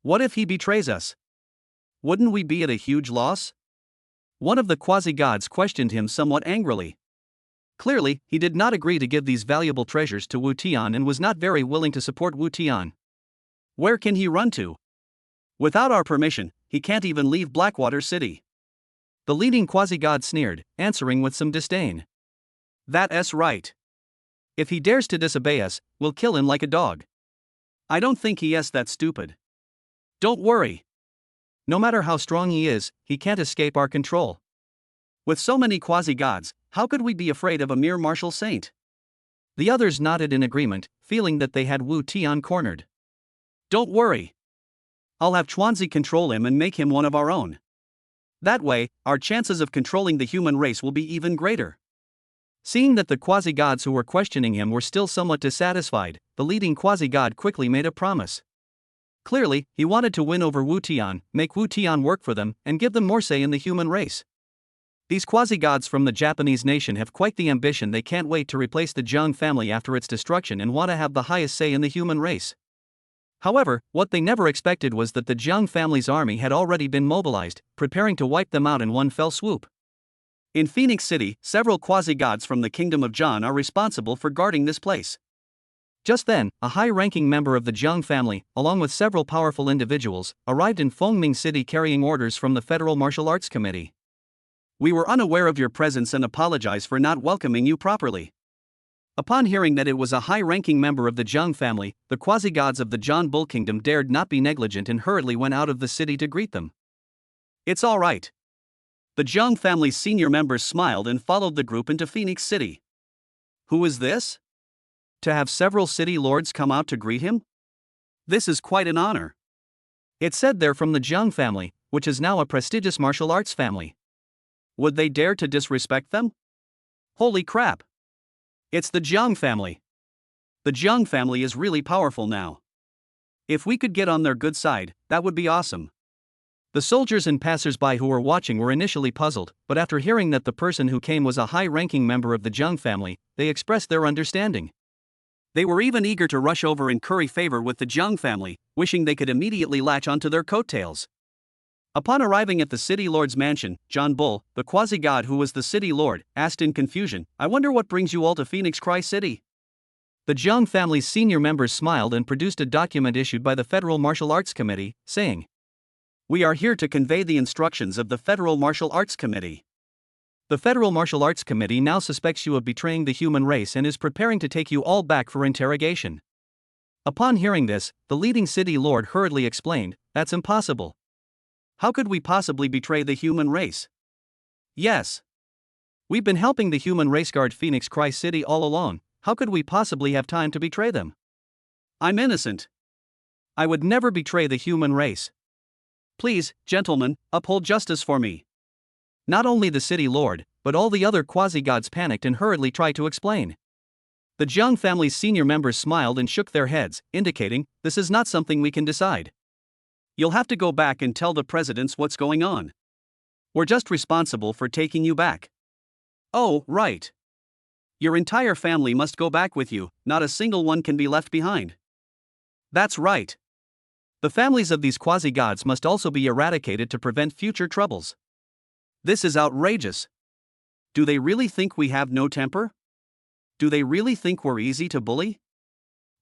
Speaker 1: What if he betrays us? Wouldn't we be at a huge loss? One of the quasi-gods questioned him somewhat angrily. Clearly, he did not agree to give these valuable treasures to Wu Tian and was not very willing to support Wu Tian. Where can he run to? Without our permission, he can't even leave Blackwater City. The leading quasi-god sneered, answering with some disdain. That's right. If he dares to disobey us, we'll kill him like a dog. I don't think he is that stupid. Don't worry. No matter how strong he is, he can't escape our control. With so many quasi-gods, how could we be afraid of a mere martial saint? The others nodded in agreement, feeling that they had Wu Tian cornered. Don't worry. I'll have Chuanzi control him and make him one of our own. That way, our chances of controlling the human race will be even greater. Seeing that the quasi-gods who were questioning him were still somewhat dissatisfied, the leading quasi-god quickly made a promise. Clearly, he wanted to win over Wu Tian, make Wu Tian work for them, and give them more say in the human race. These quasi-gods from the Japanese nation have quite the ambition. They can't wait to replace the Zhang family after its destruction and want to have the highest say in the human race. However, what they never expected was that the Zhang family's army had already been mobilized, preparing to wipe them out in one fell swoop. In Phoenix City, several quasi-gods from the kingdom of Zhang are responsible for guarding this place. Just then, a high-ranking member of the Zhang family, along with several powerful individuals, arrived in Fengming City carrying orders from the Federal Martial Arts Committee. We were unaware of your presence and apologize for not welcoming you properly. Upon hearing that it was a high-ranking member of the Zhang family, the quasi-gods of the Zhang Bull Kingdom dared not be negligent and hurriedly went out of the city to greet them. It's all right. The Zhang family's senior members smiled and followed the group into Phoenix City. Who is this? To have several city lords come out to greet him? This is quite an honor. It said they're from the Zhang family, which is now a prestigious martial arts family. Would they dare to disrespect them? Holy crap! It's the Zhang family. The Zhang family is really powerful now. If we could get on their good side, that would be awesome. The soldiers and passers-by who were watching were initially puzzled, but after hearing that the person who came was a high-ranking member of the Zhang family, they expressed their understanding. They were even eager to rush over and curry favor with the Zhang family, wishing they could immediately latch onto their coattails. Upon arriving at the city lord's mansion, John Bull, the quasi-god who was the city lord, asked in confusion, "I wonder what brings you all to Phoenix Cry City?" The Zhang family's senior members smiled and produced a document issued by the Federal Martial Arts Committee, saying, "We are here to convey the instructions of the Federal Martial Arts Committee. The Federal Martial Arts Committee now suspects you of betraying the human race and is preparing to take you all back for interrogation." Upon hearing this, the leading city lord hurriedly explained, "That's impossible. How could we possibly betray the human race? Yes. We've been helping the human race guard Phoenix Cry City all along. How could we possibly have time to betray them? I'm innocent. I would never betray the human race. Please, gentlemen, uphold justice for me." Not only the city lord, but all the other quasi-gods panicked and hurriedly tried to explain. The Zhang family's senior members smiled and shook their heads, indicating, "This is not something we can decide. You'll have to go back and tell the presidents what's going on. We're just responsible for taking you back." "Oh, right. Your entire family must go back with you, not a single one can be left behind. That's right. The families of these quasi-gods must also be eradicated to prevent future troubles. This is outrageous. Do they really think we have no temper? Do they really think we're easy to bully?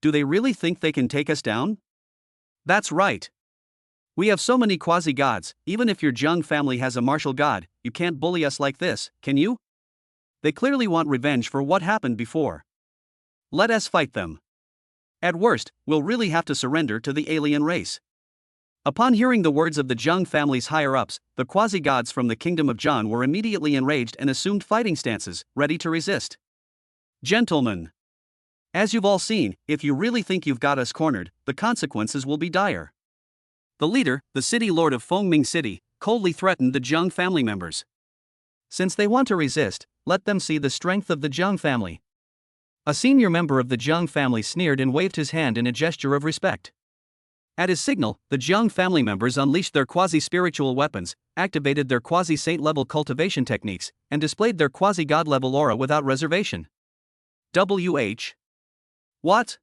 Speaker 1: Do they really think they can take us down? That's right. We have so many quasi-gods, even if your Jiang family has a martial god, you can't bully us like this, can you? They clearly want revenge for what happened before. Let us fight them. At worst, we'll really have to surrender to the alien race. Upon hearing the words of the Jiang family's higher-ups, the quasi-gods from the kingdom of Jiang were immediately enraged and assumed fighting stances, ready to resist. Gentlemen, as you've all seen, if you really think you've got us cornered, the consequences will be dire. The leader, the city lord of Fengming City, coldly threatened the Jiang family members. Since they want to resist, let them see the strength of the Jiang family. A senior member of the Jiang family sneered and waved his hand in a gesture of respect. At his signal, the Jiang family members unleashed their quasi-spiritual weapons, activated their quasi-saint-level cultivation techniques, and displayed their quasi-god-level aura without reservation. WH. What?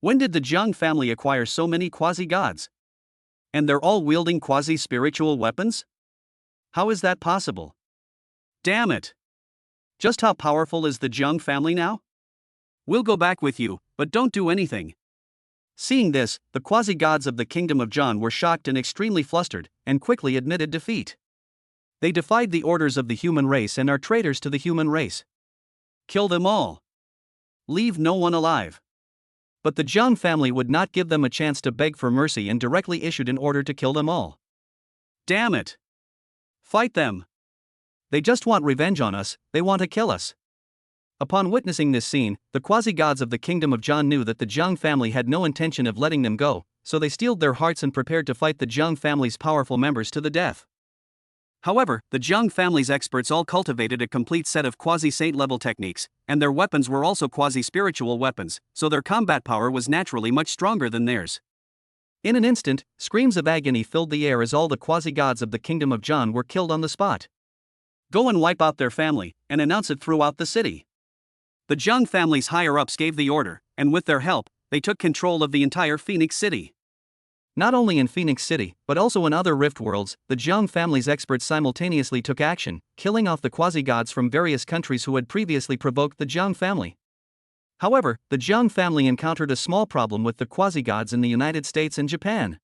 Speaker 1: When did the Jiang family acquire so many quasi-gods? And they're all wielding quasi-spiritual weapons? How is that possible? Damn it! Just how powerful is the Jiang family now? We'll go back with you, but don't do anything. Seeing this, the quasi-gods of the kingdom of Jiang were shocked and extremely flustered, and quickly admitted defeat. They defied the orders of the human race and are traitors to the human race. Kill them all. Leave no one alive. But the Jiang family would not give them a chance to beg for mercy and directly issued an order to kill them all. Damn it! Fight them! They just want revenge on us, they want to kill us. Upon witnessing this scene, the quasi-gods of the kingdom of Jiang knew that the Jiang family had no intention of letting them go, so they steeled their hearts and prepared to fight the Jiang family's powerful members to the death. However, the Jiang family's experts all cultivated a complete set of quasi-saint-level techniques, and their weapons were also quasi-spiritual weapons, so their combat power was naturally much stronger than theirs. In an instant, screams of agony filled the air as all the quasi-gods of the kingdom of Jiang were killed on the spot. Go and wipe out their family, and announce it throughout the city. The Jiang family's higher-ups gave the order, and with their help, they took control of the entire Phoenix City. Not only in Phoenix City, but also in other rift worlds, the Jiang family's experts simultaneously took action, killing off the quasi-gods from various countries who had previously provoked the Jiang family. However, the Jiang family encountered a small problem with the quasi-gods in the United States and Japan.